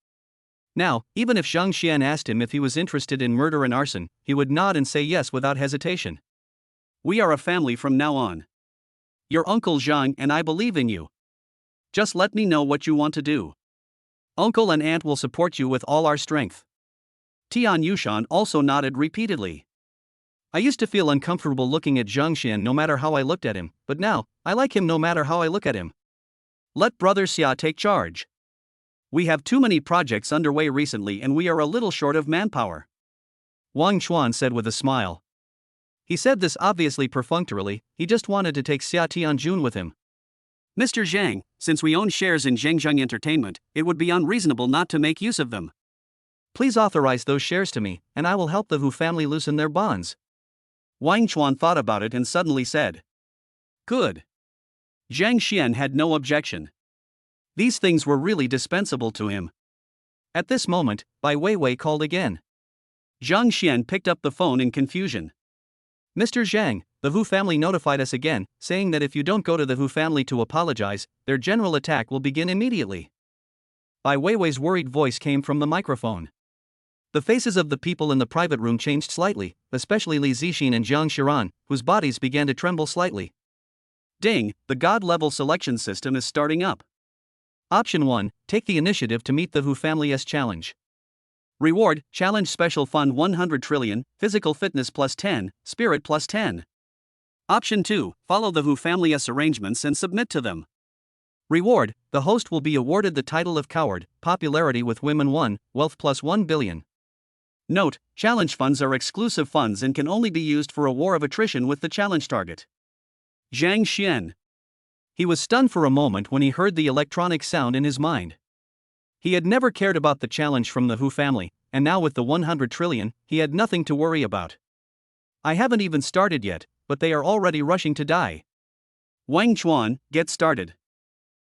Now, even if Zhang Xian asked him if he was interested in murder and arson, he would nod and say yes without hesitation. We are a family from now on. Your uncle Zhang and I believe in you. Just let me know what you want to do. Uncle and aunt will support you with all our strength. Tian Yushan also nodded repeatedly. I used to feel uncomfortable looking at Zhang Xian no matter how I looked at him, but now, I like him no matter how I look at him. Let Brother Xia take charge. We have too many projects underway recently and we are a little short of manpower. Wang Chuan said with a smile. He said this obviously perfunctorily, he just wanted to take Xia Tianjun with him. Mr. Zhang, since we own shares in Zhengzheng Entertainment, it would be unreasonable not to make use of them. Please authorize those shares to me, and I will help the Hu family loosen their bonds. Wang Chuan thought about it and suddenly said. Good. Zhang Xian had no objection. These things were really dispensable to him. At this moment, Bai Weiwei called again. Zhang Xian picked up the phone in confusion. Mr. Zhang, the Hu family notified us again, saying that if you don't go to the Hu family to apologize, their general attack will begin immediately. Bai Weiwei's worried voice came from the microphone. The faces of the people in the private room changed slightly, especially Li Zixin and Zhang Xiran, whose bodies began to tremble slightly. Ding, the God-level selection system is starting up. Option 1, take the initiative to meet the Hu family's challenge. Reward, Challenge Special Fund 100 trillion, Physical Fitness plus 10, Spirit plus 10. Option 2, follow the Hu family's arrangements and submit to them. Reward, the host will be awarded the title of Coward, Popularity with Women 1, Wealth plus 1 billion. Note, challenge funds are exclusive funds and can only be used for a war of attrition with the challenge target. Zhang Xian. He was stunned for a moment when he heard the electronic sound in his mind. He had never cared about the challenge from the Hu family, and now with the 100 trillion, he had nothing to worry about. I haven't even started yet, but they are already rushing to die. Wang Chuan, get started.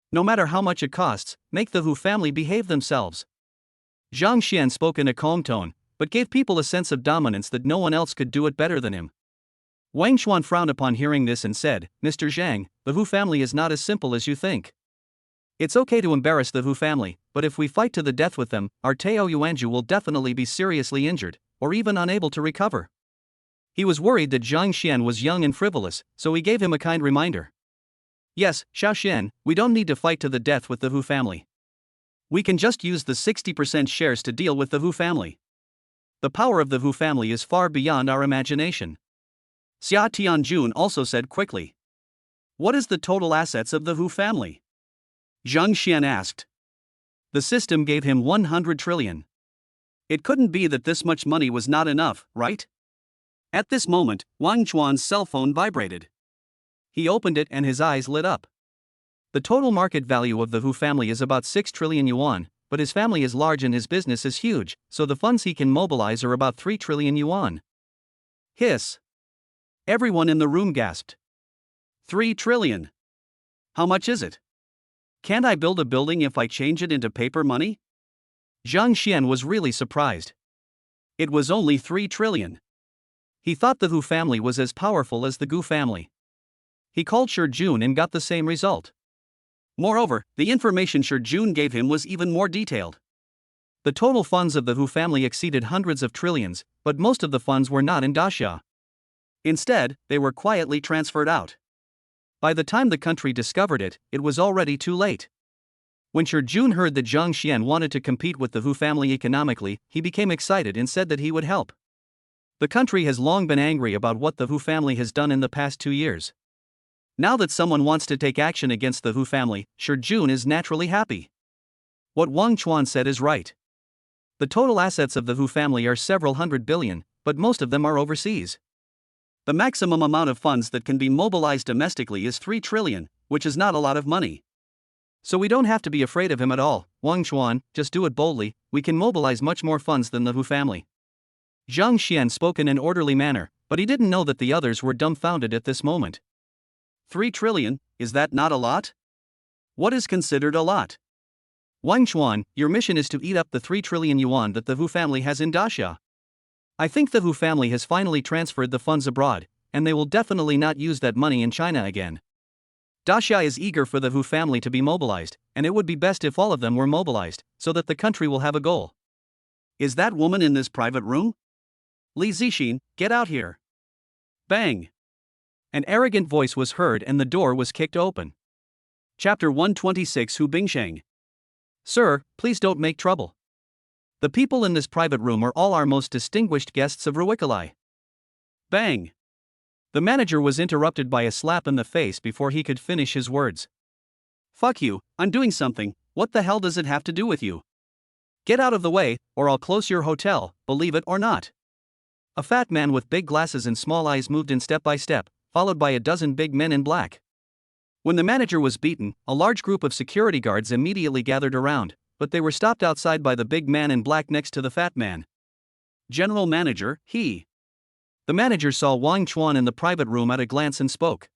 No matter how much it costs, make the Hu family behave themselves. Zhang Xian spoke in a calm tone, but gave people a sense of dominance that no one else could do it better than him. Wang Chuan frowned upon hearing this and said, Mr. Zhang, the Hu family is not as simple as you think. It's okay to embarrass the Hu family, but if we fight to the death with them, our Tao Yuanju will definitely be seriously injured, or even unable to recover. He was worried that Zhang Xian was young and frivolous, so he gave him a kind reminder. Yes, Xiao Xian, we don't need to fight to the death with the Hu family. We can just use the 60% shares to deal with the Hu family. The power of the Hu family is far beyond our imagination. Xia Tianjun also said quickly. What is the total assets of the Hu family? Zhang Xian asked. The system gave him 100 trillion. It couldn't be that this much money was not enough, right? At this moment, Wang Chuan's cell phone vibrated. He opened it and his eyes lit up. The total market value of the Hu family is about 6 trillion yuan, but his family is large and his business is huge, so the funds he can mobilize are about 3 trillion yuan. Hiss. Everyone in the room gasped. 3 trillion. How much is it? Can't I build a building if I change it into paper money? Zhang Xian was really surprised. It was only 3 trillion. He thought the Hu family was as powerful as the Gu family. He called Shi Jun and got the same result. Moreover, the information Shi Jun gave him was even more detailed. The total funds of the Hu family exceeded hundreds of trillions, but most of the funds were not in Daxia. Instead, they were quietly transferred out. By the time the country discovered it, it was already too late. When Shi Jun heard that Zhang Xian wanted to compete with the Hu family economically, he became excited and said that he would help. The country has long been angry about what the Hu family has done in the past 2 years. Now that someone wants to take action against the Hu family, Shi Jun is naturally happy. What Wang Chuan said is right. The total assets of the Hu family are several hundred billion, but most of them are overseas. The maximum amount of funds that can be mobilized domestically is 3 trillion, which is not a lot of money. So we don't have to be afraid of him at all, Wang Chuan, just do it boldly, we can mobilize much more funds than the Hu family. Zhang Xian spoke in an orderly manner, but he didn't know that the others were dumbfounded at this moment. 3 trillion, is that not a lot? What is considered a lot? Wang Chuan, your mission is to eat up the 3 trillion yuan that the Hu family has in Daxia. I think the Hu family has finally transferred the funds abroad, and they will definitely not use that money in China again. Daxia is eager for the Hu family to be mobilized, and it would be best if all of them were mobilized, so that the country will have a goal. Is that woman in this private room? Li Zixin, get out here. Bang! An arrogant voice was heard and the door was kicked open. Chapter 126 Hu Bingsheng. Sir, please don't make trouble. The people in this private room are all our most distinguished guests of Ruikalai. Bang! The manager was interrupted by a slap in the face before he could finish his words. Fuck you, I'm doing something, what the hell does it have to do with you? Get out of the way, or I'll close your hotel, believe it or not. A fat man with big glasses and small eyes moved in step by step, followed by a dozen big men in black. When the manager was beaten, a large group of security guards immediately gathered around, but they were stopped outside by the big man in black next to the fat man. General Manager, he. The manager saw Wang Chuan in the private room at a glance and spoke.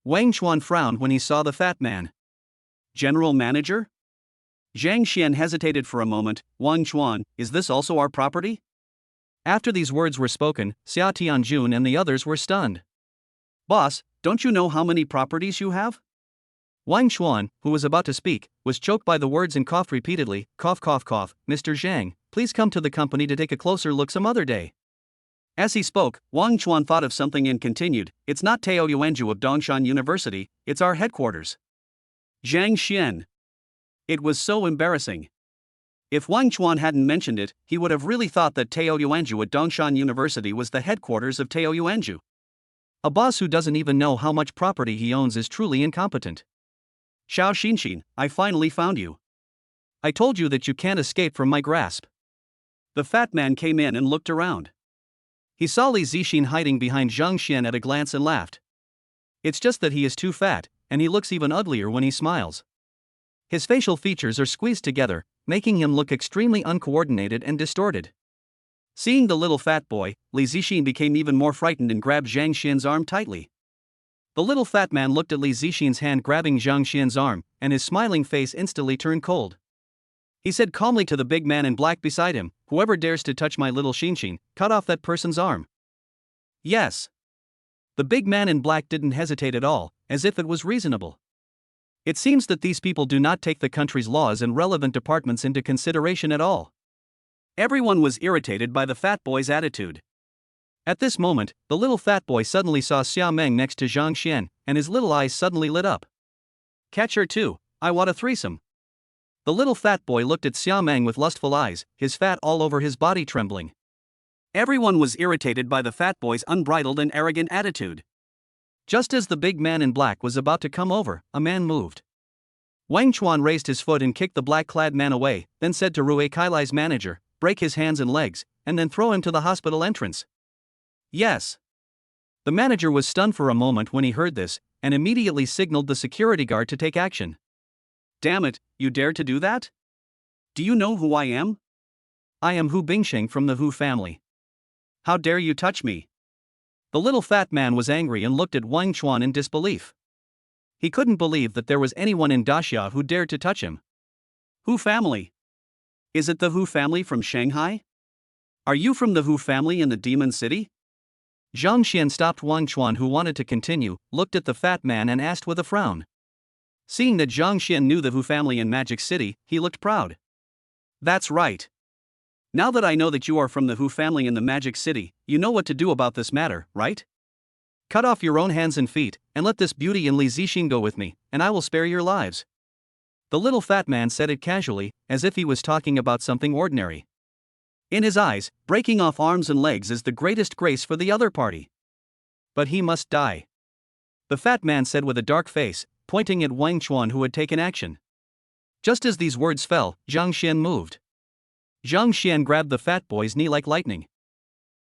Wang Chuan frowned when he saw the fat man. General Manager? Zhang Xian hesitated for a moment. Wang Chuan, is this also our property? After these words were spoken, Xia Tianjun and the others were stunned. Boss, don't you know how many properties you have? Wang Chuan, who was about to speak, was choked by the words and coughed repeatedly. Cough, cough, cough. Mr. Zhang, please come to the company to take a closer look some other day. As he spoke, Wang Chuan thought of something and continued, it's not Tao Yuanzhu of Dongshan University, it's our headquarters. Zhang Xian. It was so embarrassing. If Wang Chuan hadn't mentioned it, he would have really thought that Tao Yuanzhu at Dongshan University was the headquarters of Tao Yuanzhu. A boss who doesn't even know how much property he owns is truly incompetent. Xiao Xinxin, I finally found you. I told you that you can't escape from my grasp. The fat man came in and looked around. He saw Li Zixin hiding behind Zhang Xian at a glance and laughed. It's just that he is too fat, and he looks even uglier when he smiles. His facial features are squeezed together, making him look extremely uncoordinated and distorted. Seeing the little fat boy, Li Zixin became even more frightened and grabbed Zhang Xian's arm tightly. The little fat man looked at Li Zixin's hand grabbing Zhang Xian's arm, and his smiling face instantly turned cold. He said calmly to the big man in black beside him, whoever dares to touch my little Xinxin, cut off that person's arm. Yes. The big man in black didn't hesitate at all, as if it was reasonable. It seems that these people do not take the country's laws and relevant departments into consideration at all. Everyone was irritated by the fat boy's attitude. At this moment, the little fat boy suddenly saw Xia Meng next to Zhang Xian, and his little eyes suddenly lit up. Catch her too, I want a threesome. The little fat boy looked at Xia Meng with lustful eyes, his fat all over his body trembling. Everyone was irritated by the fat boy's unbridled and arrogant attitude. Just as the big man in black was about to come over, a man moved. Wang Chuan raised his foot and kicked the black-clad man away, then said to Rui Kailai's manager, break his hands and legs, and then throw him to the hospital entrance. Yes. The manager was stunned for a moment when he heard this, and immediately signaled the security guard to take action. Damn it, you dared to do that? Do you know who I am? I am Hu Bingxing from the Hu family. How dare you touch me? The little fat man was angry and looked at Wang Chuan in disbelief. He couldn't believe that there was anyone in Daxia who dared to touch him. Hu family? Is it the Hu family from Shanghai? Are you from the Hu family in the Demon City? Zhang Xian stopped Wang Chuan, who wanted to continue, looked at the fat man and asked with a frown. Seeing that Zhang Xian knew the Hu family in Magic City, he looked proud. That's right. Now that I know that you are from the Hu family in the Magic City, you know what to do about this matter, right? Cut off your own hands and feet, and let this beauty and Li Zixin go with me, and I will spare your lives. The little fat man said it casually, as if he was talking about something ordinary. In his eyes, breaking off arms and legs is the greatest grace for the other party. But he must die. The fat man said with a dark face, pointing at Wang Chuan, who had taken action. Just as these words fell, Zhang Xian moved. Zhang Xian grabbed the fat boy's knee like lightning.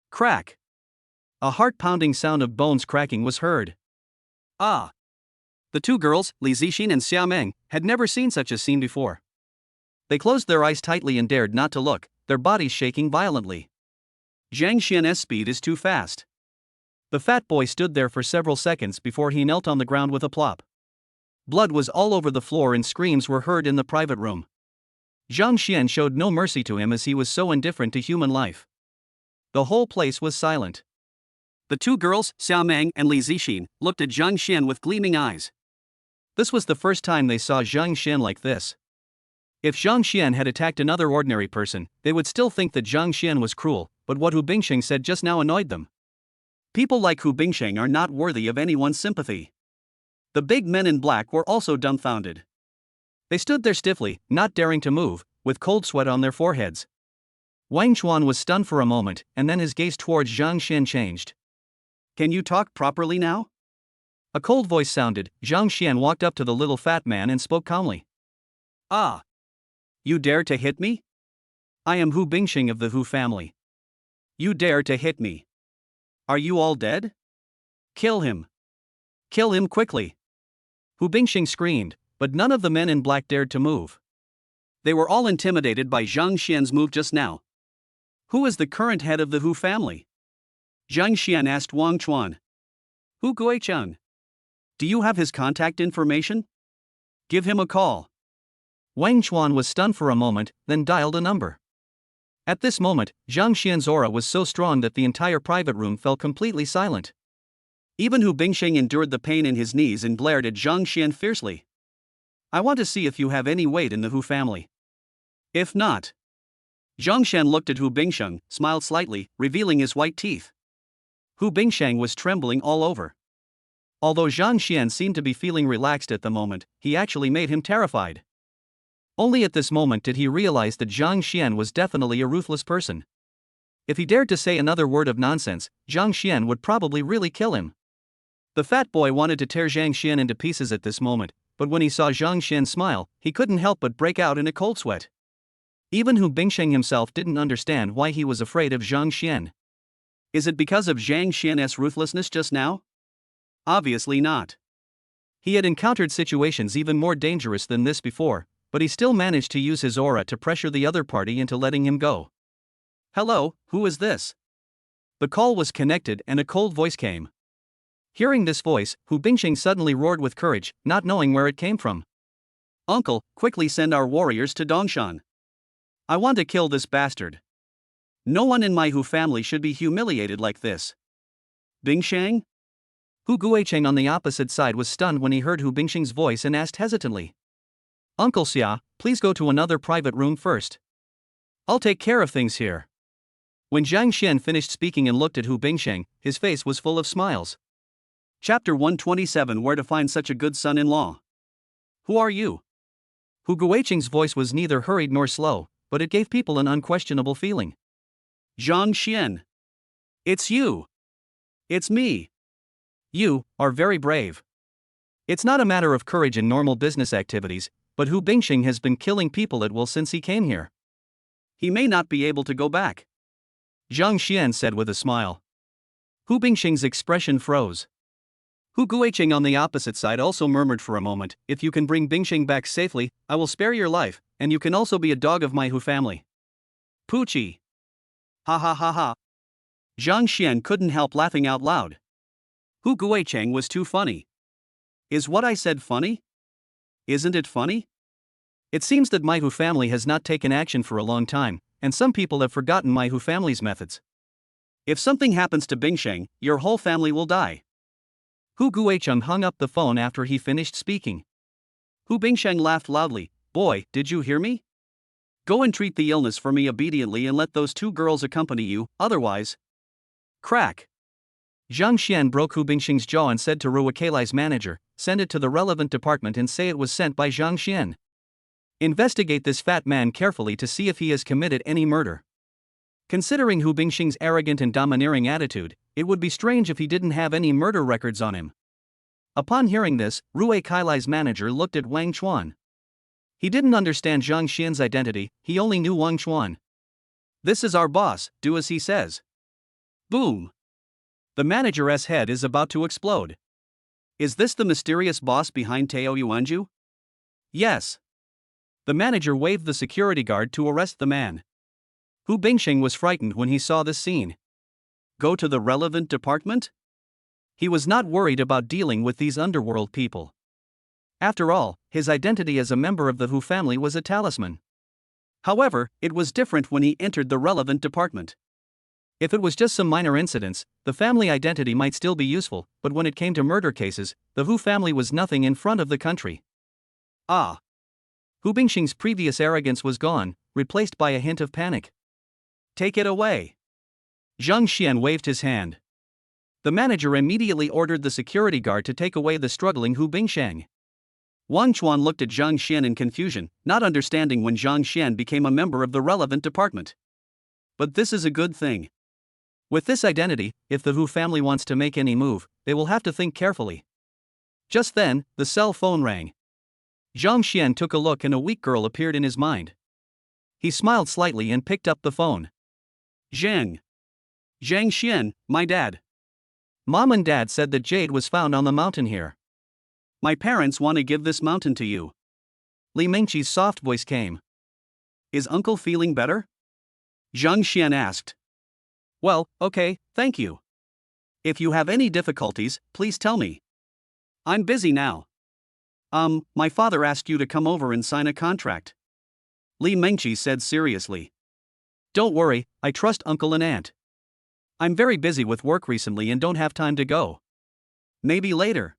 Crack! A heart-pounding sound of bones cracking was heard. Ah! The two girls, Li Zixin and Xia Meng, had never seen such a scene before. They closed their eyes tightly and dared not to look, their bodies shaking violently. Zhang Xian's speed is too fast. The fat boy stood there for several seconds before he knelt on the ground with a plop. Blood was all over the floor and screams were heard in the private room. Zhang Xian showed no mercy to him as he was so indifferent to human life. The whole place was silent. The two girls, Xia Meng and Li Zixin, looked at Zhang Xian with gleaming eyes. This was the first time they saw Zhang Xian like this. If Zhang Xian had attacked another ordinary person, they would still think that Zhang Xian was cruel, but what Hu Bingxing said just now annoyed them. People like Hu Bingxing are not worthy of anyone's sympathy. The big men in black were also dumbfounded. They stood there stiffly, not daring to move, with cold sweat on their foreheads. Wang Chuan was stunned for a moment, and then his gaze towards Zhang Xian changed. Can you talk properly now? A cold voice sounded. Zhang Xian walked up to the little fat man and spoke calmly. Ah! You dare to hit me? I am Hu Bingxing of the Hu family. You dare to hit me? Are you all dead? Kill him. Kill him quickly. Hu Bingxing screamed, but none of the men in black dared to move. They were all intimidated by Zhang Xian's move just now. Who is the current head of the Hu family? Zhang Xian asked Wang Chuan. Hu Guicheng. Do you have his contact information? Give him a call. Wang Chuan was stunned for a moment, then dialed a number. At this moment, Zhang Xian's aura was so strong that the entire private room fell completely silent. Even Hu Bingxing endured the pain in his knees and glared at Zhang Xian fiercely. I want to see if you have any weight in the Hu family. If not. Zhang Xian looked at Hu Bingxing, smiled slightly, revealing his white teeth. Hu Bingxing was trembling all over. Although Zhang Xian seemed to be feeling relaxed at the moment, he actually made him terrified. Only at this moment did he realize that Zhang Xian was definitely a ruthless person. If he dared to say another word of nonsense, Zhang Xian would probably really kill him. The fat boy wanted to tear Zhang Xian into pieces at this moment, but when he saw Zhang Xian smile, he couldn't help but break out in a cold sweat. Even Hu Bingxing himself didn't understand why he was afraid of Zhang Xian. Is it because of Zhang Xian's ruthlessness just now? Obviously not. He had encountered situations even more dangerous than this before, but he still managed to use his aura to pressure the other party into letting him go. Hello, who is this? The call was connected and a cold voice came. Hearing this voice, Hu Bingxing suddenly roared with courage, not knowing where it came from. Uncle, quickly send our warriors to Dongshan. I want to kill this bastard. No one in my Hu family should be humiliated like this. Bingxing? Hu Guicheng on the opposite side was stunned when he heard Hu Bingxing's voice and asked hesitantly. Uncle Xia, please go to another private room first. I'll take care of things here. When Zhang Xian finished speaking and looked at Hu Bingxing, his face was full of smiles. Chapter 127 Where to Find Such a Good Son-in-Law. Who are you? Hu Guicheng's voice was neither hurried nor slow, but it gave people an unquestionable feeling. Zhang Xian. It's you. It's me. You are very brave. It's not a matter of courage in normal business activities, but Hu Bingxing has been killing people at will since he came here. He may not be able to go back. Zhang Xian said with a smile. Hu Bingxing's expression froze. Hu Guicheng on the opposite side also murmured for a moment, if you can bring Bingxing back safely, I will spare your life, and you can also be a dog of my Hu family. Poochie. Ha ha ha ha. Zhang Xian couldn't help laughing out loud. Hu Guicheng was too funny. Is what I said funny? Isn't it funny? It seems that my Hu family has not taken action for a long time, and some people have forgotten my Hu family's methods. If something happens to Bingsheng, your whole family will die. Hu Guicheng hung up the phone after he finished speaking. Hu Bingsheng laughed loudly. Boy, did you hear me? Go and treat the illness for me obediently and let those two girls accompany you, otherwise. Crack. Zhang Xian broke Hu Bingsheng's jaw and said to Ruokeilai's manager, send it to the relevant department and say it was sent by Zhang Xian. Investigate this fat man carefully to see if he has committed any murder. Considering Hu Bingsheng's arrogant and domineering attitude, it would be strange if he didn't have any murder records on him. Upon hearing this, Ruokeilai's manager looked at Wang Chuan. He didn't understand Zhang Xian's identity, he only knew Wang Chuan. This is our boss, do as he says. Boom. The manager's head is about to explode. Is this the mysterious boss behind Tao Yuanju? Yes. The manager waved the security guard to arrest the man. Hu Bingsheng was frightened when he saw this scene. Go to the relevant department? He was not worried about dealing with these underworld people. After all, his identity as a member of the Hu family was a talisman. However, it was different when he entered the relevant department. If it was just some minor incidents, the family identity might still be useful, but when it came to murder cases, the Hu family was nothing in front of the country. Ah! Hu Bingsheng's previous arrogance was gone, replaced by a hint of panic. Take it away. Zhang Xian waved his hand. The manager immediately ordered the security guard to take away the struggling Hu Bingsheng. Wang Chuan looked at Zhang Xian in confusion, not understanding when Zhang Xian became a member of the relevant department. But this is a good thing. With this identity, if the Hu family wants to make any move, they will have to think carefully. Just then, the cell phone rang. Zhang Xian took a look and a weak girl appeared in his mind. He smiled slightly and picked up the phone. Zhang Xian, my dad. Mom and Dad said that jade was found on the mountain here. My parents want to give this mountain to you. Li Mingqi's soft voice came. Is Uncle feeling better? Zhang Xian asked. Well, okay, thank you. If you have any difficulties, please tell me. I'm busy now. My father asked you to come over and sign a contract. Li Mingqi said seriously. Don't worry, I trust Uncle and Aunt. I'm very busy with work recently and don't have time to go. Maybe later.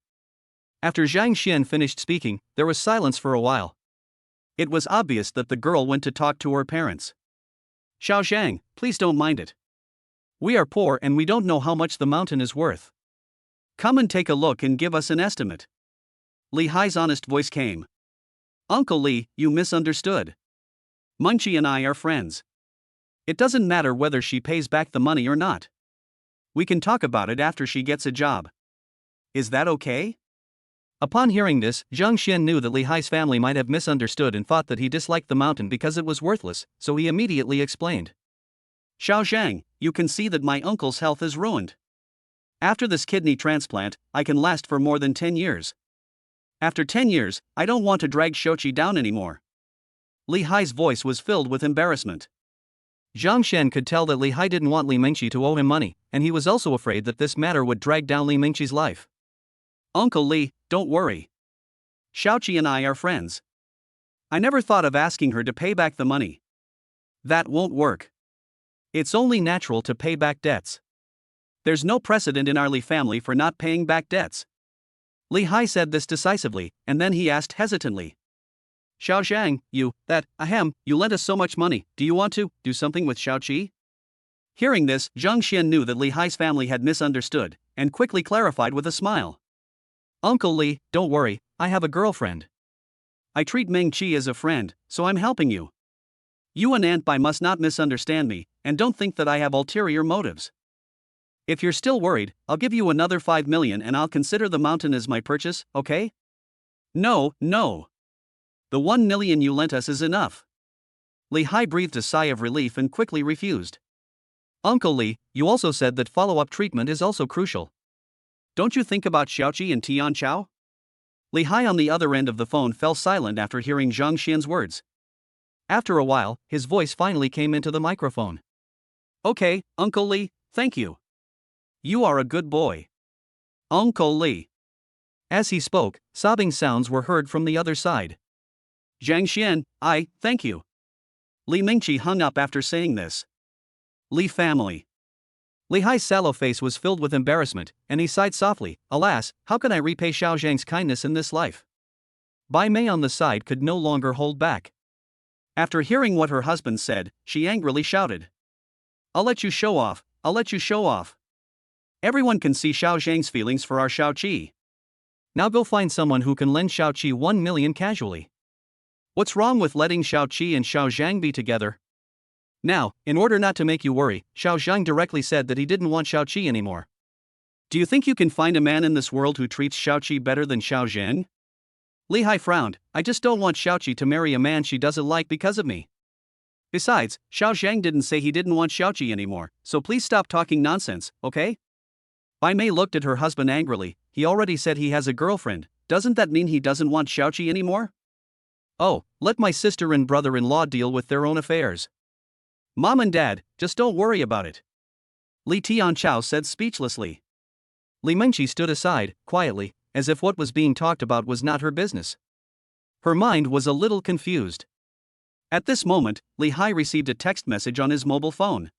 After Zhang Xian finished speaking, there was silence for a while. It was obvious that the girl went to talk to her parents. Xiao Zhang, please don't mind it. We are poor and we don't know how much the mountain is worth. Come and take a look and give us an estimate. Li Hai's honest voice came. Uncle Li, you misunderstood. Mingqi and I are friends. It doesn't matter whether she pays back the money or not. We can talk about it after she gets a job. Is that okay? Upon hearing this, Zhang Xian knew that Li Hai's family might have misunderstood and thought that he disliked the mountain because it was worthless, so he immediately explained. Xiao Zhang, you can see that my uncle's health is ruined. After this kidney transplant, I can last for more than 10 years. After 10 years, I don't want to drag Shochi down anymore. Li Hai's voice was filled with embarrassment. Zhang Xian could tell that Li Hai didn't want Li Mingqi to owe him money, and he was also afraid that this matter would drag down Li Mingqi's life. Uncle Li, don't worry. Xiaoqi and I are friends. I never thought of asking her to pay back the money. That won't work. It's only natural to pay back debts. There's no precedent in our Li family for not paying back debts. Li Hai said this decisively, and then he asked hesitantly. Xiao Zhang, you lent us so much money, do you want to do something with Xiaoqi? Hearing this, Zhang Xian knew that Li Hai's family had misunderstood, and quickly clarified with a smile. Uncle Li, don't worry, I have a girlfriend. I treat Mingqi as a friend, so I'm helping you. You and Aunt Bai must not misunderstand me, and don't think that I have ulterior motives. If you're still worried, I'll give you another 5 million and I'll consider the mountain as my purchase, okay? No. The 1 million you lent us is enough. Li Hai breathed a sigh of relief and quickly refused. Uncle Li, you also said that follow-up treatment is also crucial. Don't you think about Xiaoqi and Tian Chao? Li Hai on the other end of the phone fell silent after hearing Zhang Xian's words. After a while, his voice finally came into the microphone. Okay, Uncle Lee, thank you. You are a good boy. Uncle Lee. As he spoke, sobbing sounds were heard from the other side. Zhang Xian, thank you. Li Mingqi hung up after saying this. Li family. Li Hai's sallow face was filled with embarrassment, and he sighed softly. Alas, how can I repay Xiao Zhang's kindness in this life? Bai Mei on the side could no longer hold back. After hearing what her husband said, she angrily shouted. I'll let you show off, I'll let you show off. Everyone can see Xiao Zhang's feelings for our Xiao Qi. Now go find someone who can lend Xiao Qi 1 million casually. What's wrong with letting Xiao Qi and Xiao Zhang be together? Now, in order not to make you worry, Xiao Zhang directly said that he didn't want Xiao Qi anymore. Do you think you can find a man in this world who treats Xiao Qi better than Xiao Zhang? Li Hai frowned. I just don't want Xiao Qi to marry a man she doesn't like because of me. Besides, Xiao Zhang didn't say he didn't want Xiao Qi anymore, so please stop talking nonsense, okay? Bai Mei looked at her husband angrily. He already said he has a girlfriend. Doesn't that mean he doesn't want Xiao Qi anymore? Oh, let my sister and brother-in-law deal with their own affairs. Mom and Dad, just don't worry about it. Li Tianchao said speechlessly. Li Mingqi stood aside, quietly, as if what was being talked about was not her business. Her mind was a little confused. At this moment, Li Hai received a text message on his mobile phone.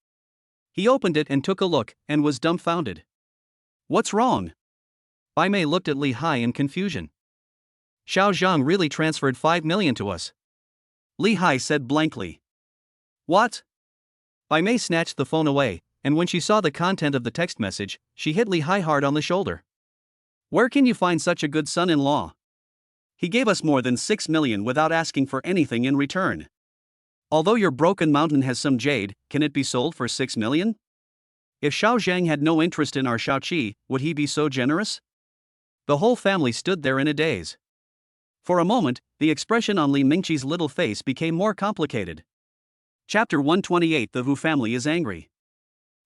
He opened it and took a look, and was dumbfounded. What's wrong? Bai Mei looked at Li Hai in confusion. Xiao Zhang really transferred 5 million to us. Li Hai said blankly. What? Bai Mei snatched the phone away, and when she saw the content of the text message, she hit Li Hai hard on the shoulder. Where can you find such a good son-in-law? He gave us more than 6 million without asking for anything in return. Although your broken mountain has some jade, can it be sold for 6 million? If Xiao Zhang had no interest in our Xiao Qi, would he be so generous? The whole family stood there in a daze. For a moment, the expression on Li Mingqi's little face became more complicated. Chapter 128. The Hu family is angry.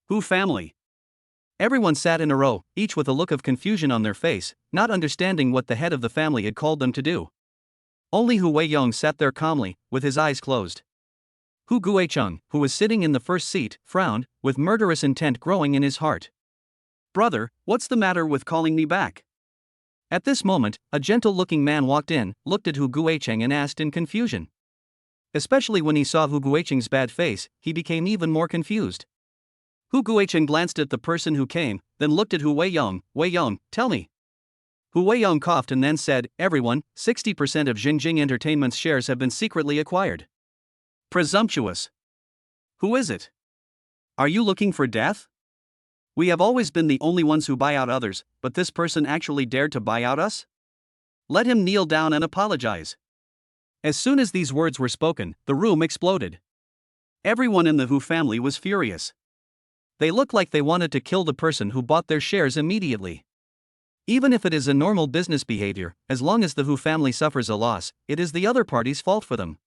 Hu family. Everyone sat in a row, each with a look of confusion on their face, not understanding what the head of the family had called them to do. Only Hu Weiyong sat there calmly, with his eyes closed. Hu Guicheng, who was sitting in the first seat, frowned, with murderous intent growing in his heart. Brother, what's the matter with calling me back? At this moment, a gentle-looking man walked in, looked at Hu Guicheng and asked in confusion. Especially when he saw Hu Guicheng's bad face, he became even more confused. Hu Guicheng glanced at the person who came, then looked at Hu Weiyong. Weiyong, tell me. Hu Weiyong coughed and then said, everyone, 60% of Xingjing Entertainment's shares have been secretly acquired. Presumptuous. Who is it? Are you looking for death? We have always been the only ones who buy out others, but this person actually dared to buy out us? Let him kneel down and apologize. As soon as these words were spoken, the room exploded. Everyone in the Hu family was furious. They looked like they wanted to kill the person who bought their shares immediately. Even if it is a normal business behavior, as long as the Hu family suffers a loss, it is the other party's fault for them.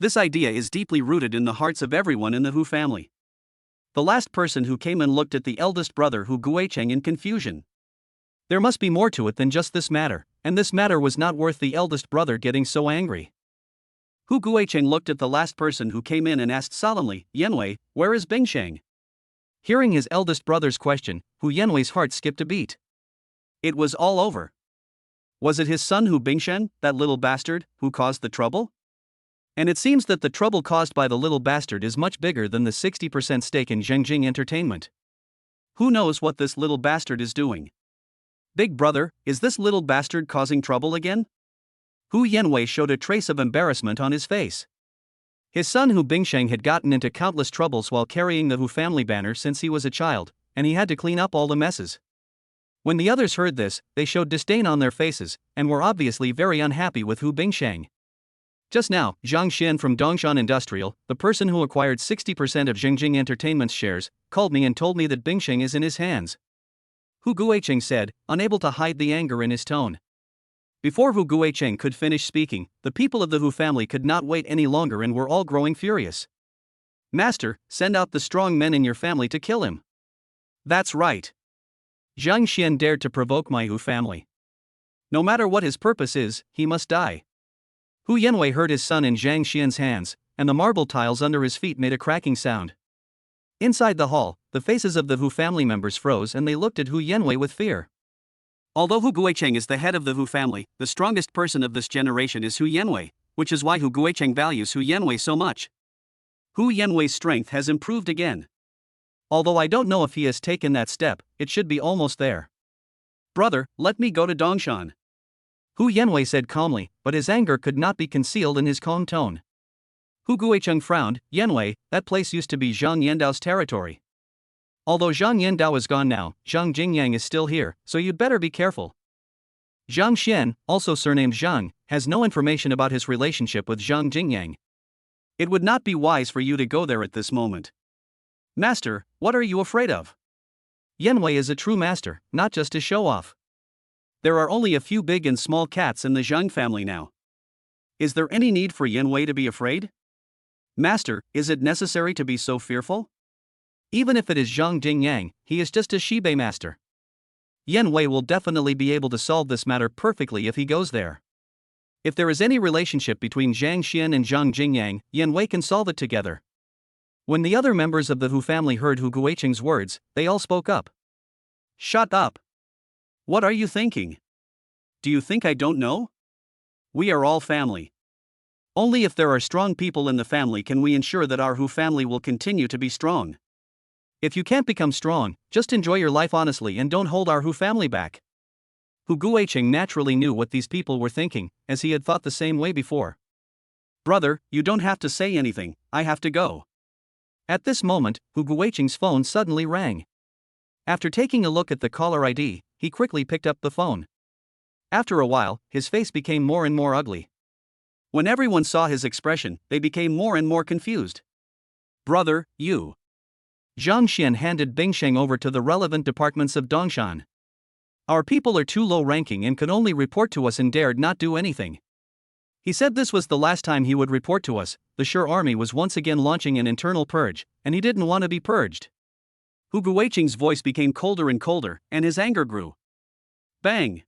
This idea is deeply rooted in the hearts of everyone in the Hu family. The last person who came in looked at the eldest brother Hu Guicheng in confusion. There must be more to it than just this matter, and this matter was not worth the eldest brother getting so angry. Hu Guicheng looked at the last person who came in and asked solemnly, Yanwei, where is Bingsheng? Hearing his eldest brother's question, Hu Yanwei's heart skipped a beat. It was all over. Was it his son Hu Bingshen, that little bastard, who caused the trouble? And it seems that the trouble caused by the little bastard is much bigger than the 60% stake in Xingjing Entertainment. Who knows what this little bastard is doing? Big brother, is this little bastard causing trouble again? Hu Yanwei showed a trace of embarrassment on his face. His son Hu Bingsheng had gotten into countless troubles while carrying the Hu family banner since he was a child, and he had to clean up all the messes. When the others heard this, they showed disdain on their faces, and were obviously very unhappy with Hu Bingsheng. Just now, Zhang Xian from Dongshan Industrial, the person who acquired 60% of Xingjing Entertainment's shares, called me and told me that Bingsheng is in his hands. Hu Guicheng said, unable to hide the anger in his tone. Before Hu Guicheng could finish speaking, the people of the Hu family could not wait any longer and were all growing furious. Master, send out the strong men in your family to kill him. That's right. Zhang Xian dared to provoke my Hu family. No matter what his purpose is, he must die. Hu Yanwei heard his son in Zhang Xian's hands, and the marble tiles under his feet made a cracking sound. Inside the hall, the faces of the Hu family members froze and they looked at Hu Yanwei with fear. Although Hu Guicheng is the head of the Hu family, the strongest person of this generation is Hu Yanwei, which is why Hu Guicheng values Hu Yanwei so much. Hu Yanwei's strength has improved again. Although I don't know if he has taken that step, it should be almost there. Brother, let me go to Dongshan. Hu Yanwei said calmly, but his anger could not be concealed in his calm tone. Hu Guicheng frowned. Yanwei, that place used to be Zhang Yandao's territory. Although Zhang Yandao is gone now, Zhang Jingyang is still here, so you'd better be careful. Zhang Xian, also surnamed Zhang, has no information about his relationship with Zhang Jingyang. It would not be wise for you to go there at this moment. Master, what are you afraid of? Yanwei is a true master, not just to show off. There are only a few big and small cats in the Zhang family now. Is there any need for Yanwei to be afraid? Master, is it necessary to be so fearful? Even if it is Zhang Jingyang, he is just a Shibei master. Yanwei will definitely be able to solve this matter perfectly if he goes there. If there is any relationship between Zhang Xian and Zhang Jingyang, Yanwei can solve it together. When the other members of the Hu family heard Hu Guicheng's words, they all spoke up. Shut up! What are you thinking? Do you think I don't know? We are all family. Only if there are strong people in the family can we ensure that our Hu family will continue to be strong. If you can't become strong, just enjoy your life honestly and don't hold our Hu family back. Hu Guicheng naturally knew what these people were thinking, as he had thought the same way before. Brother, you don't have to say anything, I have to go. At this moment, Hu Guicheng's phone suddenly rang. After taking a look at the caller ID, he quickly picked up the phone. After a while, his face became more and more ugly. When everyone saw his expression, they became more and more confused. Brother, you. Zhang Xian handed Bingsheng over to the relevant departments of Dongshan. Our people are too low ranking and could only report to us and dared not do anything. He said this was the last time he would report to us. The Sure army was once again launching an internal purge, and he didn't want to be purged. Hu Guicheng's voice became colder and colder, and his anger grew. Bang!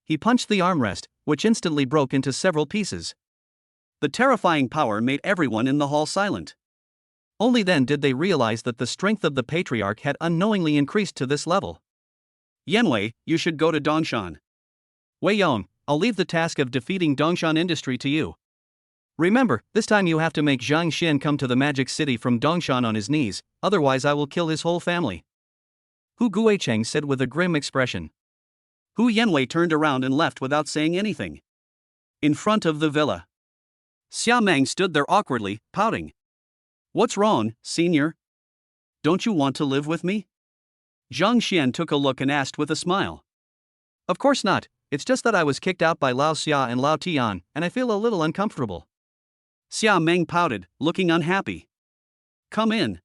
He punched the armrest, which instantly broke into several pieces. The terrifying power made everyone in the hall silent. Only then did they realize that the strength of the patriarch had unknowingly increased to this level. Yanwei, you should go to Dongshan. Wei Yong, I'll leave the task of defeating Dongshan Industry to you. Remember, this time you have to make Zhang Xian come to the magic city from Dongshan on his knees, otherwise I will kill his whole family. Hu Guicheng said with a grim expression. Hu Yanwei turned around and left without saying anything. In front of the villa, Xia Meng stood there awkwardly, pouting. What's wrong, senior? Don't you want to live with me? Zhang Xian took a look and asked with a smile. Of course not, it's just that I was kicked out by Lao Xia and Lao Tian, and I feel a little uncomfortable. Xia Meng pouted, looking unhappy. Come in.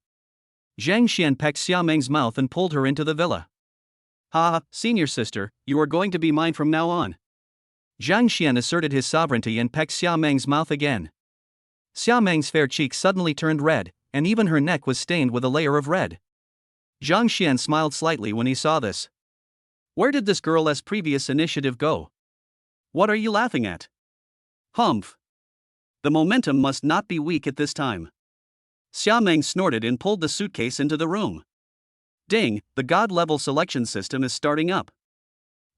Zhang Xian pecked Xia Meng's mouth and pulled her into the villa. Ha, senior sister, you are going to be mine from now on. Zhang Xian asserted his sovereignty and pecked Xia Meng's mouth again. Xia Meng's fair cheeks suddenly turned red, and even her neck was stained with a layer of red. Zhang Xian smiled slightly when he saw this. Where did this girl's previous initiative go? What are you laughing at? Humph. The momentum must not be weak at this time. Xia Meng snorted and pulled the suitcase into the room. Ding, the God-level selection system is starting up.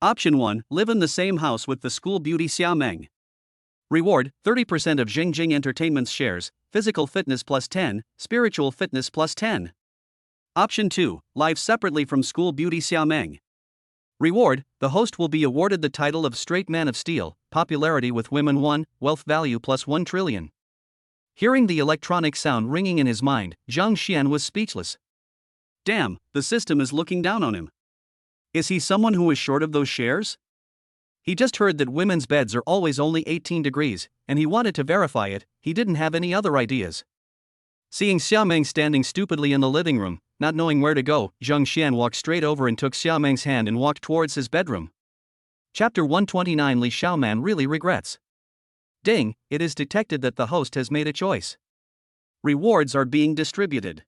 Option 1, live in the same house with the school beauty Xia Meng. Reward, 30% of Jingjing Entertainment's shares, physical fitness plus 10, spiritual fitness plus 10. Option 2, live separately from school beauty Xia Meng. Reward, the host will be awarded the title of Straight Man of Steel, popularity with women 1, wealth value plus 1 trillion. Hearing the electronic sound ringing in his mind, Zhang Xian was speechless. Damn, the system is looking down on him. Is he someone who is short of those shares? He just heard that women's beds are always only 18 degrees, and he wanted to verify it. He didn't have any other ideas. Seeing Xia Meng standing stupidly in the living room, not knowing where to go, Zhang Xian walked straight over and took Xia Meng's hand and walked towards his bedroom. Chapter 129 Li Xiaoman really regrets. Ding, it is detected that the host has made a choice. Rewards are being distributed.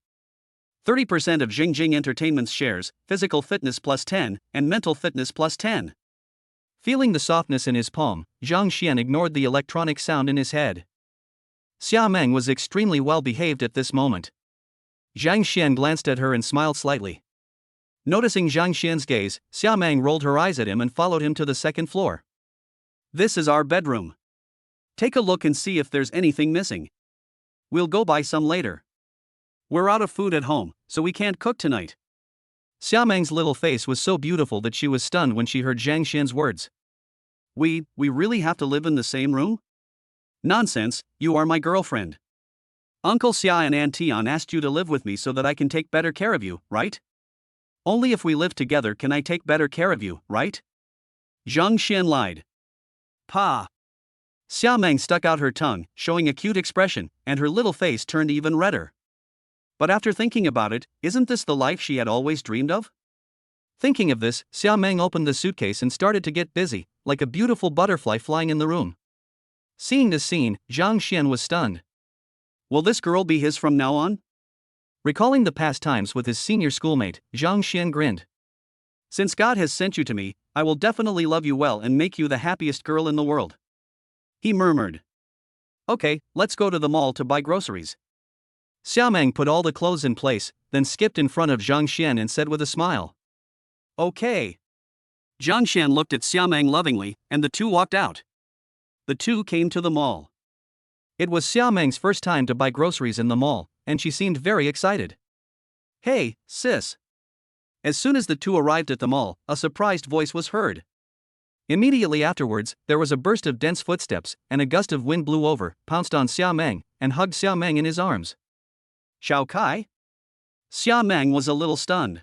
30% of Jingjing Entertainment's shares, physical fitness plus 10, and mental fitness plus 10. Feeling the softness in his palm, Zhang Xian ignored the electronic sound in his head. Xia Meng was extremely well behaved at this moment. Zhang Xian glanced at her and smiled slightly. Noticing Zhang Xian's gaze, Xia Meng rolled her eyes at him and followed him to the second floor. This is our bedroom. Take a look and see if there's anything missing. We'll go buy some later. We're out of food at home, so we can't cook tonight. Xia Meng's little face was so beautiful that she was stunned when she heard Zhang Xian's words. We really have to live in the same room? Nonsense, you are my girlfriend. Uncle Xia and Aunt Tian asked you to live with me so that I can take better care of you, right? Only if we live together can I take better care of you, right? Zhang Xian lied. Pa. Xia Meng stuck out her tongue, showing a cute expression, and her little face turned even redder. But after thinking about it, isn't this the life she had always dreamed of? Thinking of this, Xia Meng opened the suitcase and started to get busy, like a beautiful butterfly flying in the room. Seeing this scene, Zhang Xian was stunned. Will this girl be his from now on? Recalling the past times with his senior schoolmate, Zhang Xian grinned. Since God has sent you to me, I will definitely love you well and make you the happiest girl in the world. He murmured. Okay, let's go to the mall to buy groceries. Xia Meng put all the clothes in place, then skipped in front of Zhang Xian and said with a smile. Okay. Zhang Xian looked at Xia Meng lovingly, and the two walked out. The two came to the mall. It was Xia Meng's first time to buy groceries in the mall, and she seemed very excited. Hey, sis. As soon as the two arrived at the mall, a surprised voice was heard. Immediately afterwards, there was a burst of dense footsteps, and a gust of wind blew over, pounced on Xia Meng, and hugged Xia Meng in his arms. Xiao Kai? Xia Meng was a little stunned.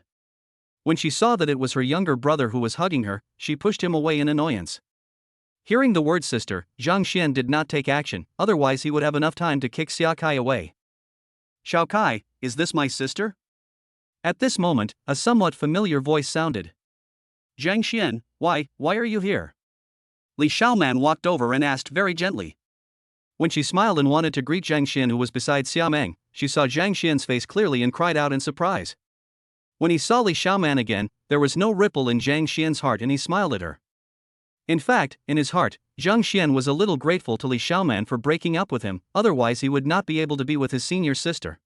When she saw that it was her younger brother who was hugging her, she pushed him away in annoyance. Hearing the word sister, Zhang Xian did not take action, otherwise he would have enough time to kick Xia Kai away. Xiao Kai, is this my sister? At this moment, a somewhat familiar voice sounded. Zhang Xian, why are you here? Li Xiaoman walked over and asked very gently. When she smiled and wanted to greet Zhang Xian who was beside Xia Meng, she saw Zhang Xian's face clearly and cried out in surprise. When he saw Li Xiaoman again, there was no ripple in Zhang Xian's heart and he smiled at her. In fact, in his heart, Zhang Xian was a little grateful to Li Xiaoman for breaking up with him, otherwise he would not be able to be with his senior sister.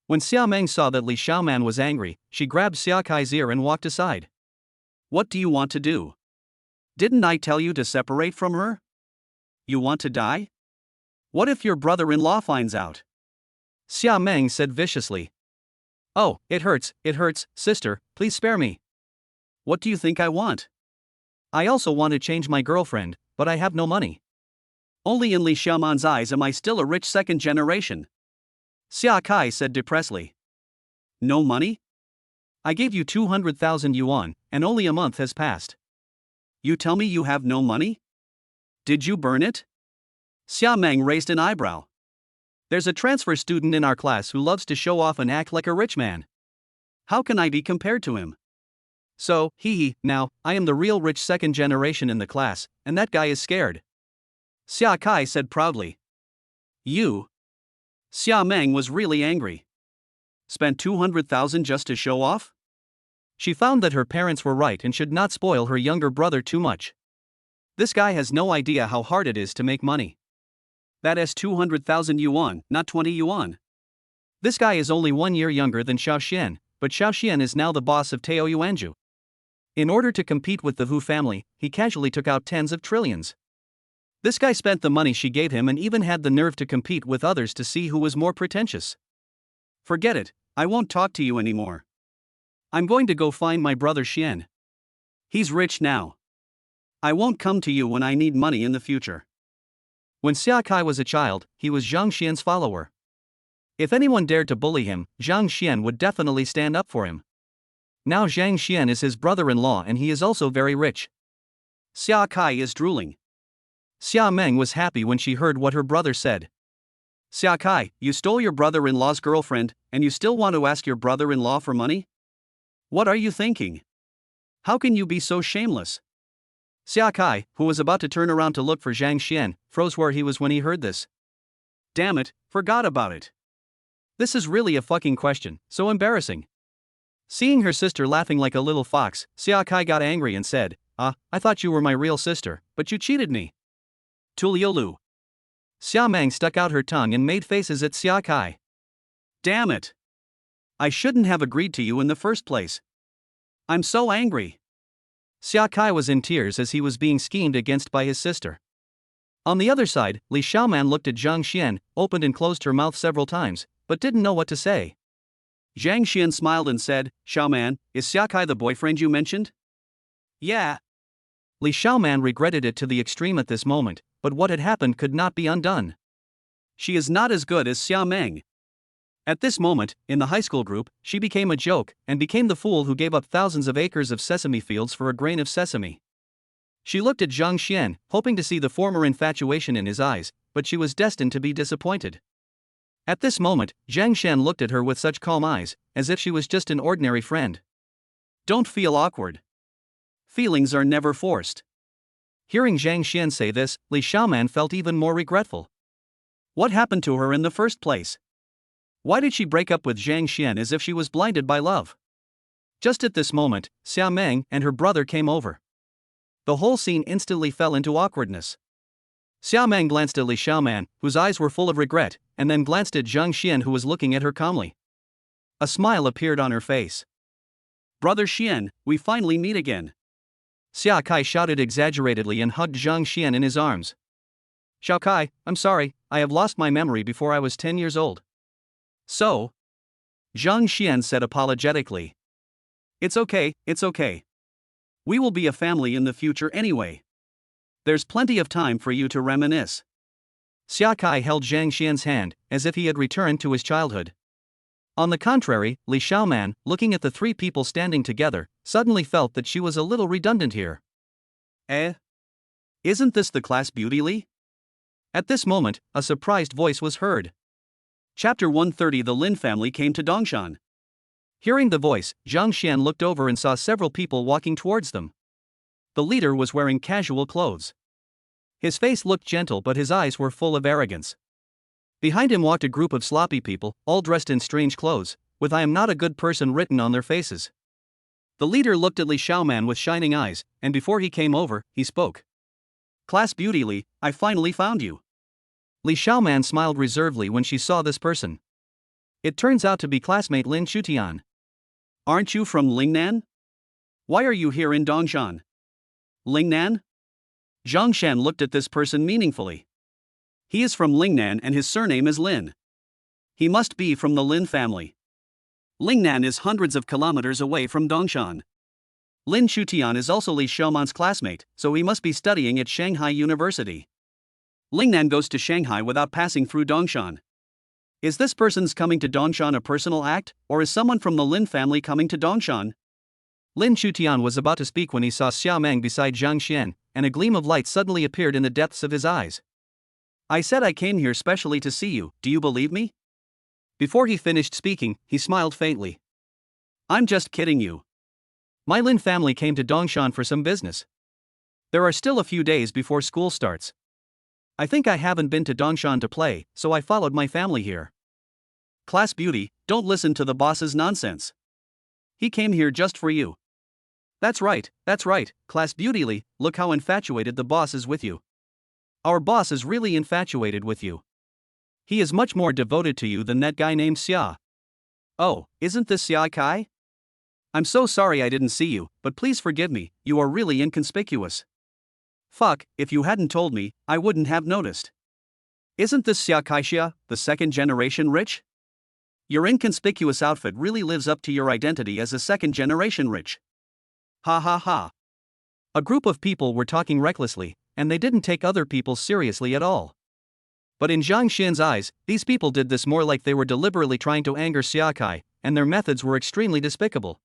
When Xia Meng saw that Li Xiaoman was angry, she grabbed Xia Kai's ear and walked aside. What do you want to do? Didn't I tell you to separate from her? You want to die? What if your brother-in-law finds out? Xia Meng said viciously. Oh, it hurts, sister, please spare me. What do you think I want? I also want to change my girlfriend, but I have no money. Only in Li Xiaoman's eyes am I still a rich second generation. Xia Kai said depressedly. No money? I gave you 200,000 yuan, and only a month has passed. You tell me you have no money? Did you burn it? Xia Meng raised an eyebrow. There's a transfer student in our class who loves to show off and act like a rich man. How can I be compared to him? So, now, I am the real rich second generation in the class, and that guy is scared. Xia Kai said proudly. You? Xia Meng was really angry. Spent 200,000 just to show off? She found that her parents were right and should not spoil her younger brother too much. This guy has no idea how hard it is to make money. That is 200,000 yuan, not 20 yuan. This guy is only 1 year younger than Xiao Xian, but Xiao Xian is now the boss of Tao Yuanzhu. In order to compete with the Wu family, he casually took out tens of trillions. This guy spent the money she gave him and even had the nerve to compete with others to see who was more pretentious. Forget it, I won't talk to you anymore. I'm going to go find my brother Xian. He's rich now. I won't come to you when I need money in the future. When Xia Kai was a child, he was Zhang Xian's follower. If anyone dared to bully him, Zhang Xian would definitely stand up for him. Now Zhang Xian is his brother-in-law and he is also very rich. Xia Kai is drooling. Xia Meng was happy when she heard what her brother said. Xia Kai, you stole your brother-in-law's girlfriend, and you still want to ask your brother-in-law for money? What are you thinking? How can you be so shameless? Xia Kai, who was about to turn around to look for Zhang Xian, froze where he was when he heard this. Damn it, forgot about it. This is really a fucking question, so embarrassing. Seeing her sister laughing like a little fox, Xia Kai got angry and said, I thought you were my real sister, but you cheated me. Tuliolu. Xia Meng stuck out her tongue and made faces at Xia Kai. Damn it! I shouldn't have agreed to you in the first place. I'm so angry. Xia Kai was in tears as he was being schemed against by his sister. On the other side, Li Xiaoman looked at Zhang Xian, opened and closed her mouth several times, but didn't know what to say. Zhang Xian smiled and said, Xiaoman, is Xia Kai the boyfriend you mentioned? Yeah. Li Xiaoman regretted it to the extreme at this moment, but what had happened could not be undone. She is not as good as Xia Meng. At this moment, in the high school group, she became a joke and became the fool who gave up thousands of acres of sesame fields for a grain of sesame. She looked at Zhang Xian, hoping to see the former infatuation in his eyes, but she was destined to be disappointed. At this moment, Zhang Xian looked at her with such calm eyes, as if she was just an ordinary friend. Don't feel awkward. Feelings are never forced. Hearing Zhang Xian say this, Li Xiaoman felt even more regretful. What happened to her in the first place? Why did she break up with Zhang Xian as if she was blinded by love? Just at this moment, Xia Meng and her brother came over. The whole scene instantly fell into awkwardness. Xia Meng glanced at Li Xiaoman, whose eyes were full of regret, and then glanced at Zhang Xian, who was looking at her calmly. A smile appeared on her face. Brother Xian, we finally meet again. Xia Kai shouted exaggeratedly and hugged Zhang Xian in his arms. Xiao Kai, I'm sorry, I have lost my memory before I was 10 years old. So? Zhang Xian said apologetically. It's okay, it's okay. We will be a family in the future anyway. There's plenty of time for you to reminisce. Xia Kai held Zhang Xian's hand, as if he had returned to his childhood. On the contrary, Li Xiaoman, looking at the three people standing together, suddenly felt that she was a little redundant here. Isn't this the class beauty, Li? At this moment, a surprised voice was heard. Chapter 130. The Lin family came to Dongshan. Hearing the voice, Zhang Xian looked over and saw several people walking towards them. The leader was wearing casual clothes. His face looked gentle, but his eyes were full of arrogance. Behind him walked a group of sloppy people, all dressed in strange clothes, with "I am not a good person" written on their faces. The leader looked at Li Xiaoman with shining eyes, and before he came over, he spoke. Class beauty Li, I finally found you. Li Xiaoman smiled reservedly when she saw this person. It turns out to be classmate Lin Chutian. Aren't you from Lingnan? Why are you here in Dongshan? Lingnan? Zhang Xian looked at this person meaningfully. He is from Lingnan and his surname is Lin. He must be from the Lin family. Lingnan is hundreds of kilometers away from Dongshan. Lin Chutian is also Li Xiaoman's classmate, so he must be studying at Shanghai University. Lingnan goes to Shanghai without passing through Dongshan. Is this person's coming to Dongshan a personal act, or is someone from the Lin family coming to Dongshan? Lin Chutian was about to speak when he saw Xia Meng beside Zhang Xian, and a gleam of light suddenly appeared in the depths of his eyes. I said I came here specially to see you, do you believe me? Before he finished speaking, he smiled faintly. I'm just kidding you. My Lin family came to Dongshan for some business. There are still a few days before school starts. I think I haven't been to Dongshan to play, so I followed my family here. Class beauty, don't listen to the boss's nonsense. He came here just for you. That's right, Class beauty Li, look how infatuated the boss is with you. Our boss is really infatuated with you. He is much more devoted to you than that guy named Xia. Oh, isn't this Xia Kai? I'm so sorry I didn't see you, but please forgive me, you are really inconspicuous. Fuck, if you hadn't told me, I wouldn't have noticed. Isn't this Xia Kaixia, the second generation rich? Your inconspicuous outfit really lives up to your identity as a second generation rich. Ha ha ha. A group of people were talking recklessly, and they didn't take other people seriously at all. But in Zhang Xian's eyes, these people did this more like they were deliberately trying to anger Xia Kai, and their methods were extremely despicable.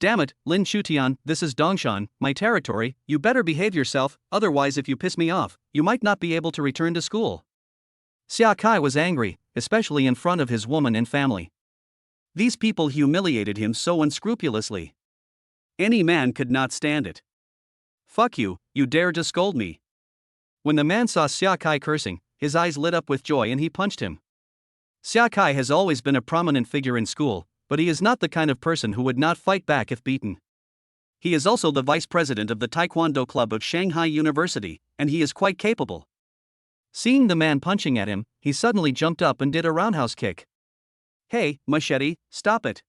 Damn it, Lin Chutian, this is Dongshan, my territory, you better behave yourself, otherwise if you piss me off, you might not be able to return to school. Xia Kai was angry, especially in front of his woman and family. These people humiliated him so unscrupulously. Any man could not stand it. Fuck you, you dare to scold me. When the man saw Xia Kai cursing, his eyes lit up with joy and he punched him. Xia Kai has always been a prominent figure in school, but he is not the kind of person who would not fight back if beaten. He is also the vice president of the Taekwondo Club of Shanghai University, and he is quite capable. Seeing the man punching at him, he suddenly jumped up and did a roundhouse kick. Hey, Machete, stop it.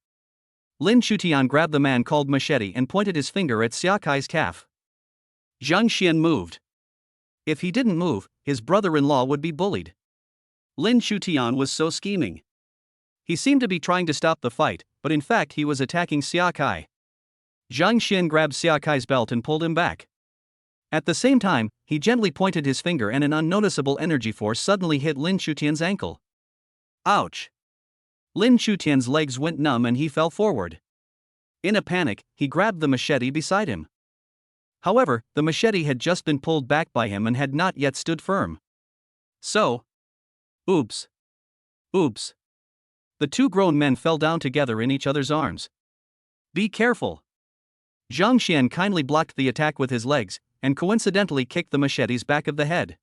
Lin Chutian grabbed the man called Machete and pointed his finger at Xia Kai's calf. Zhang Xian moved. If he didn't move, his brother-in-law would be bullied. Lin Chutian was so scheming. He seemed to be trying to stop the fight, but in fact he was attacking Xia Kai. Zhang Xian grabbed Xia Kai's belt and pulled him back. At the same time, he gently pointed his finger and an unnoticeable energy force suddenly hit Lin Chutian's ankle. Ouch! Lin Chutian's legs went numb and he fell forward. In a panic, he grabbed the machete beside him. However, the machete had just been pulled back by him and had not yet stood firm. So, oops. Oops. The two grown men fell down together in each other's arms. Be careful. Zhang Xian kindly blocked the attack with his legs, and coincidentally kicked the machete's back of the head.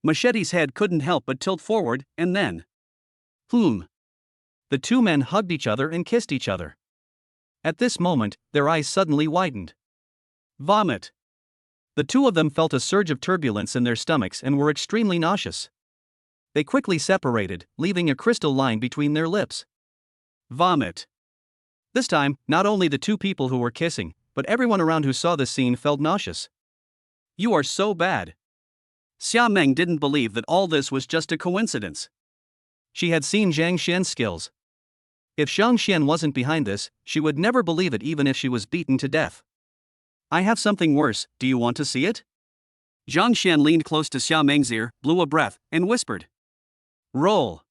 Machete's head couldn't help but tilt forward, and then... The two men hugged each other and kissed each other. At this moment, their eyes suddenly widened. Vomit. The two of them felt a surge of turbulence in their stomachs and were extremely nauseous. They quickly separated, leaving a crystal line between their lips. Vomit. This time, not only the two people who were kissing, but everyone around who saw this scene felt nauseous. You are so bad. Xia Meng didn't believe that all this was just a coincidence. She had seen Zhang Xian's skills. If Zhang Xian wasn't behind this, she would never believe it even if she was beaten to death. I have something worse, do you want to see it? Zhang Xian leaned close to Xia Meng's ear, blew a breath, and whispered. Roll.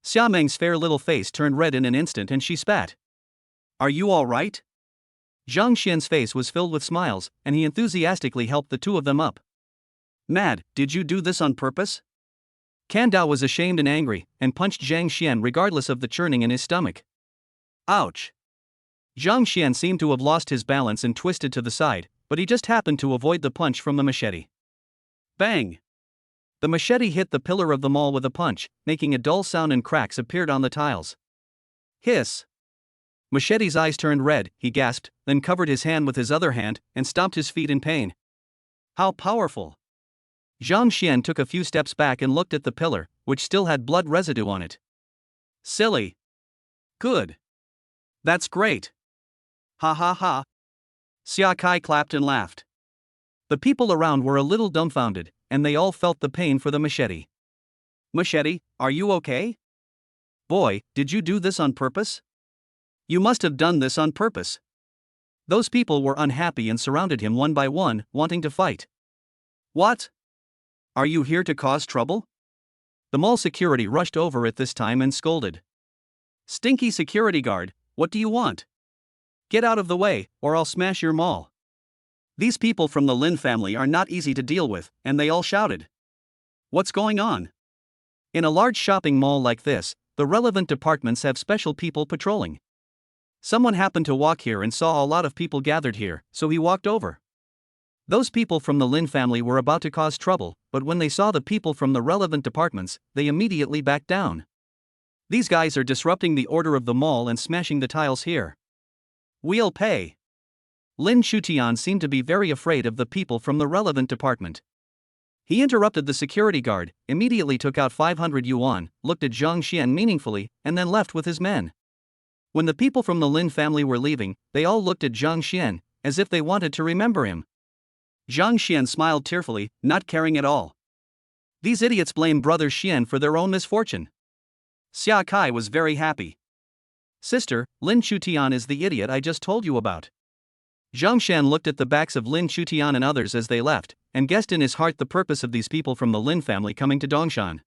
Xia Meng's fair little face turned red in an instant and she spat. Are you all right? Zhang Xian's face was filled with smiles, and he enthusiastically helped the two of them up. Mad, did you do this on purpose? Can Dao was ashamed and angry, and punched Zhang Xian regardless of the churning in his stomach. Ouch! Zhang Xian seemed to have lost his balance and twisted to the side, but he just happened to avoid the punch from the machete. Bang! The machete hit the pillar of the mall with a punch, making a dull sound and cracks appeared on the tiles. Hiss! Machete's eyes turned red, he gasped, then covered his hand with his other hand, and stomped his feet in pain. How powerful! Zhang Xian took a few steps back and looked at the pillar, which still had blood residue on it. Silly! Good! That's great! Ha ha ha! Xia Kai clapped and laughed. The people around were a little dumbfounded, and they all felt the pain for the machete. Machete, are you okay? Boy, did you do this on purpose? You must have done this on purpose. Those people were unhappy and surrounded him one by one, wanting to fight. What? Are you here to cause trouble? The mall security rushed over at this time and scolded. Stinky security guard, what do you want? Get out of the way, or I'll smash your mall. These people from the Lin family are not easy to deal with, and they all shouted. What's going on? In a large shopping mall like this, the relevant departments have special people patrolling. Someone happened to walk here and saw a lot of people gathered here, so he walked over. Those people from the Lin family were about to cause trouble, but when they saw the people from the relevant departments, they immediately backed down. These guys are disrupting the order of the mall and smashing the tiles here. We'll pay. Lin Chutian seemed to be very afraid of the people from the relevant department. He interrupted the security guard, immediately took out 500 yuan, looked at Zhang Xian meaningfully, and then left with his men. When the people from the Lin family were leaving, they all looked at Zhang Xian, as if they wanted to remember him. Zhang Xian smiled tearfully, not caring at all. These idiots blame Brother Xian for their own misfortune. Xia Kai was very happy. Sister, Lin Chutian is the idiot I just told you about. Zhang Xian looked at the backs of Lin Chutian and others as they left, and guessed in his heart the purpose of these people from the Lin family coming to Dongshan.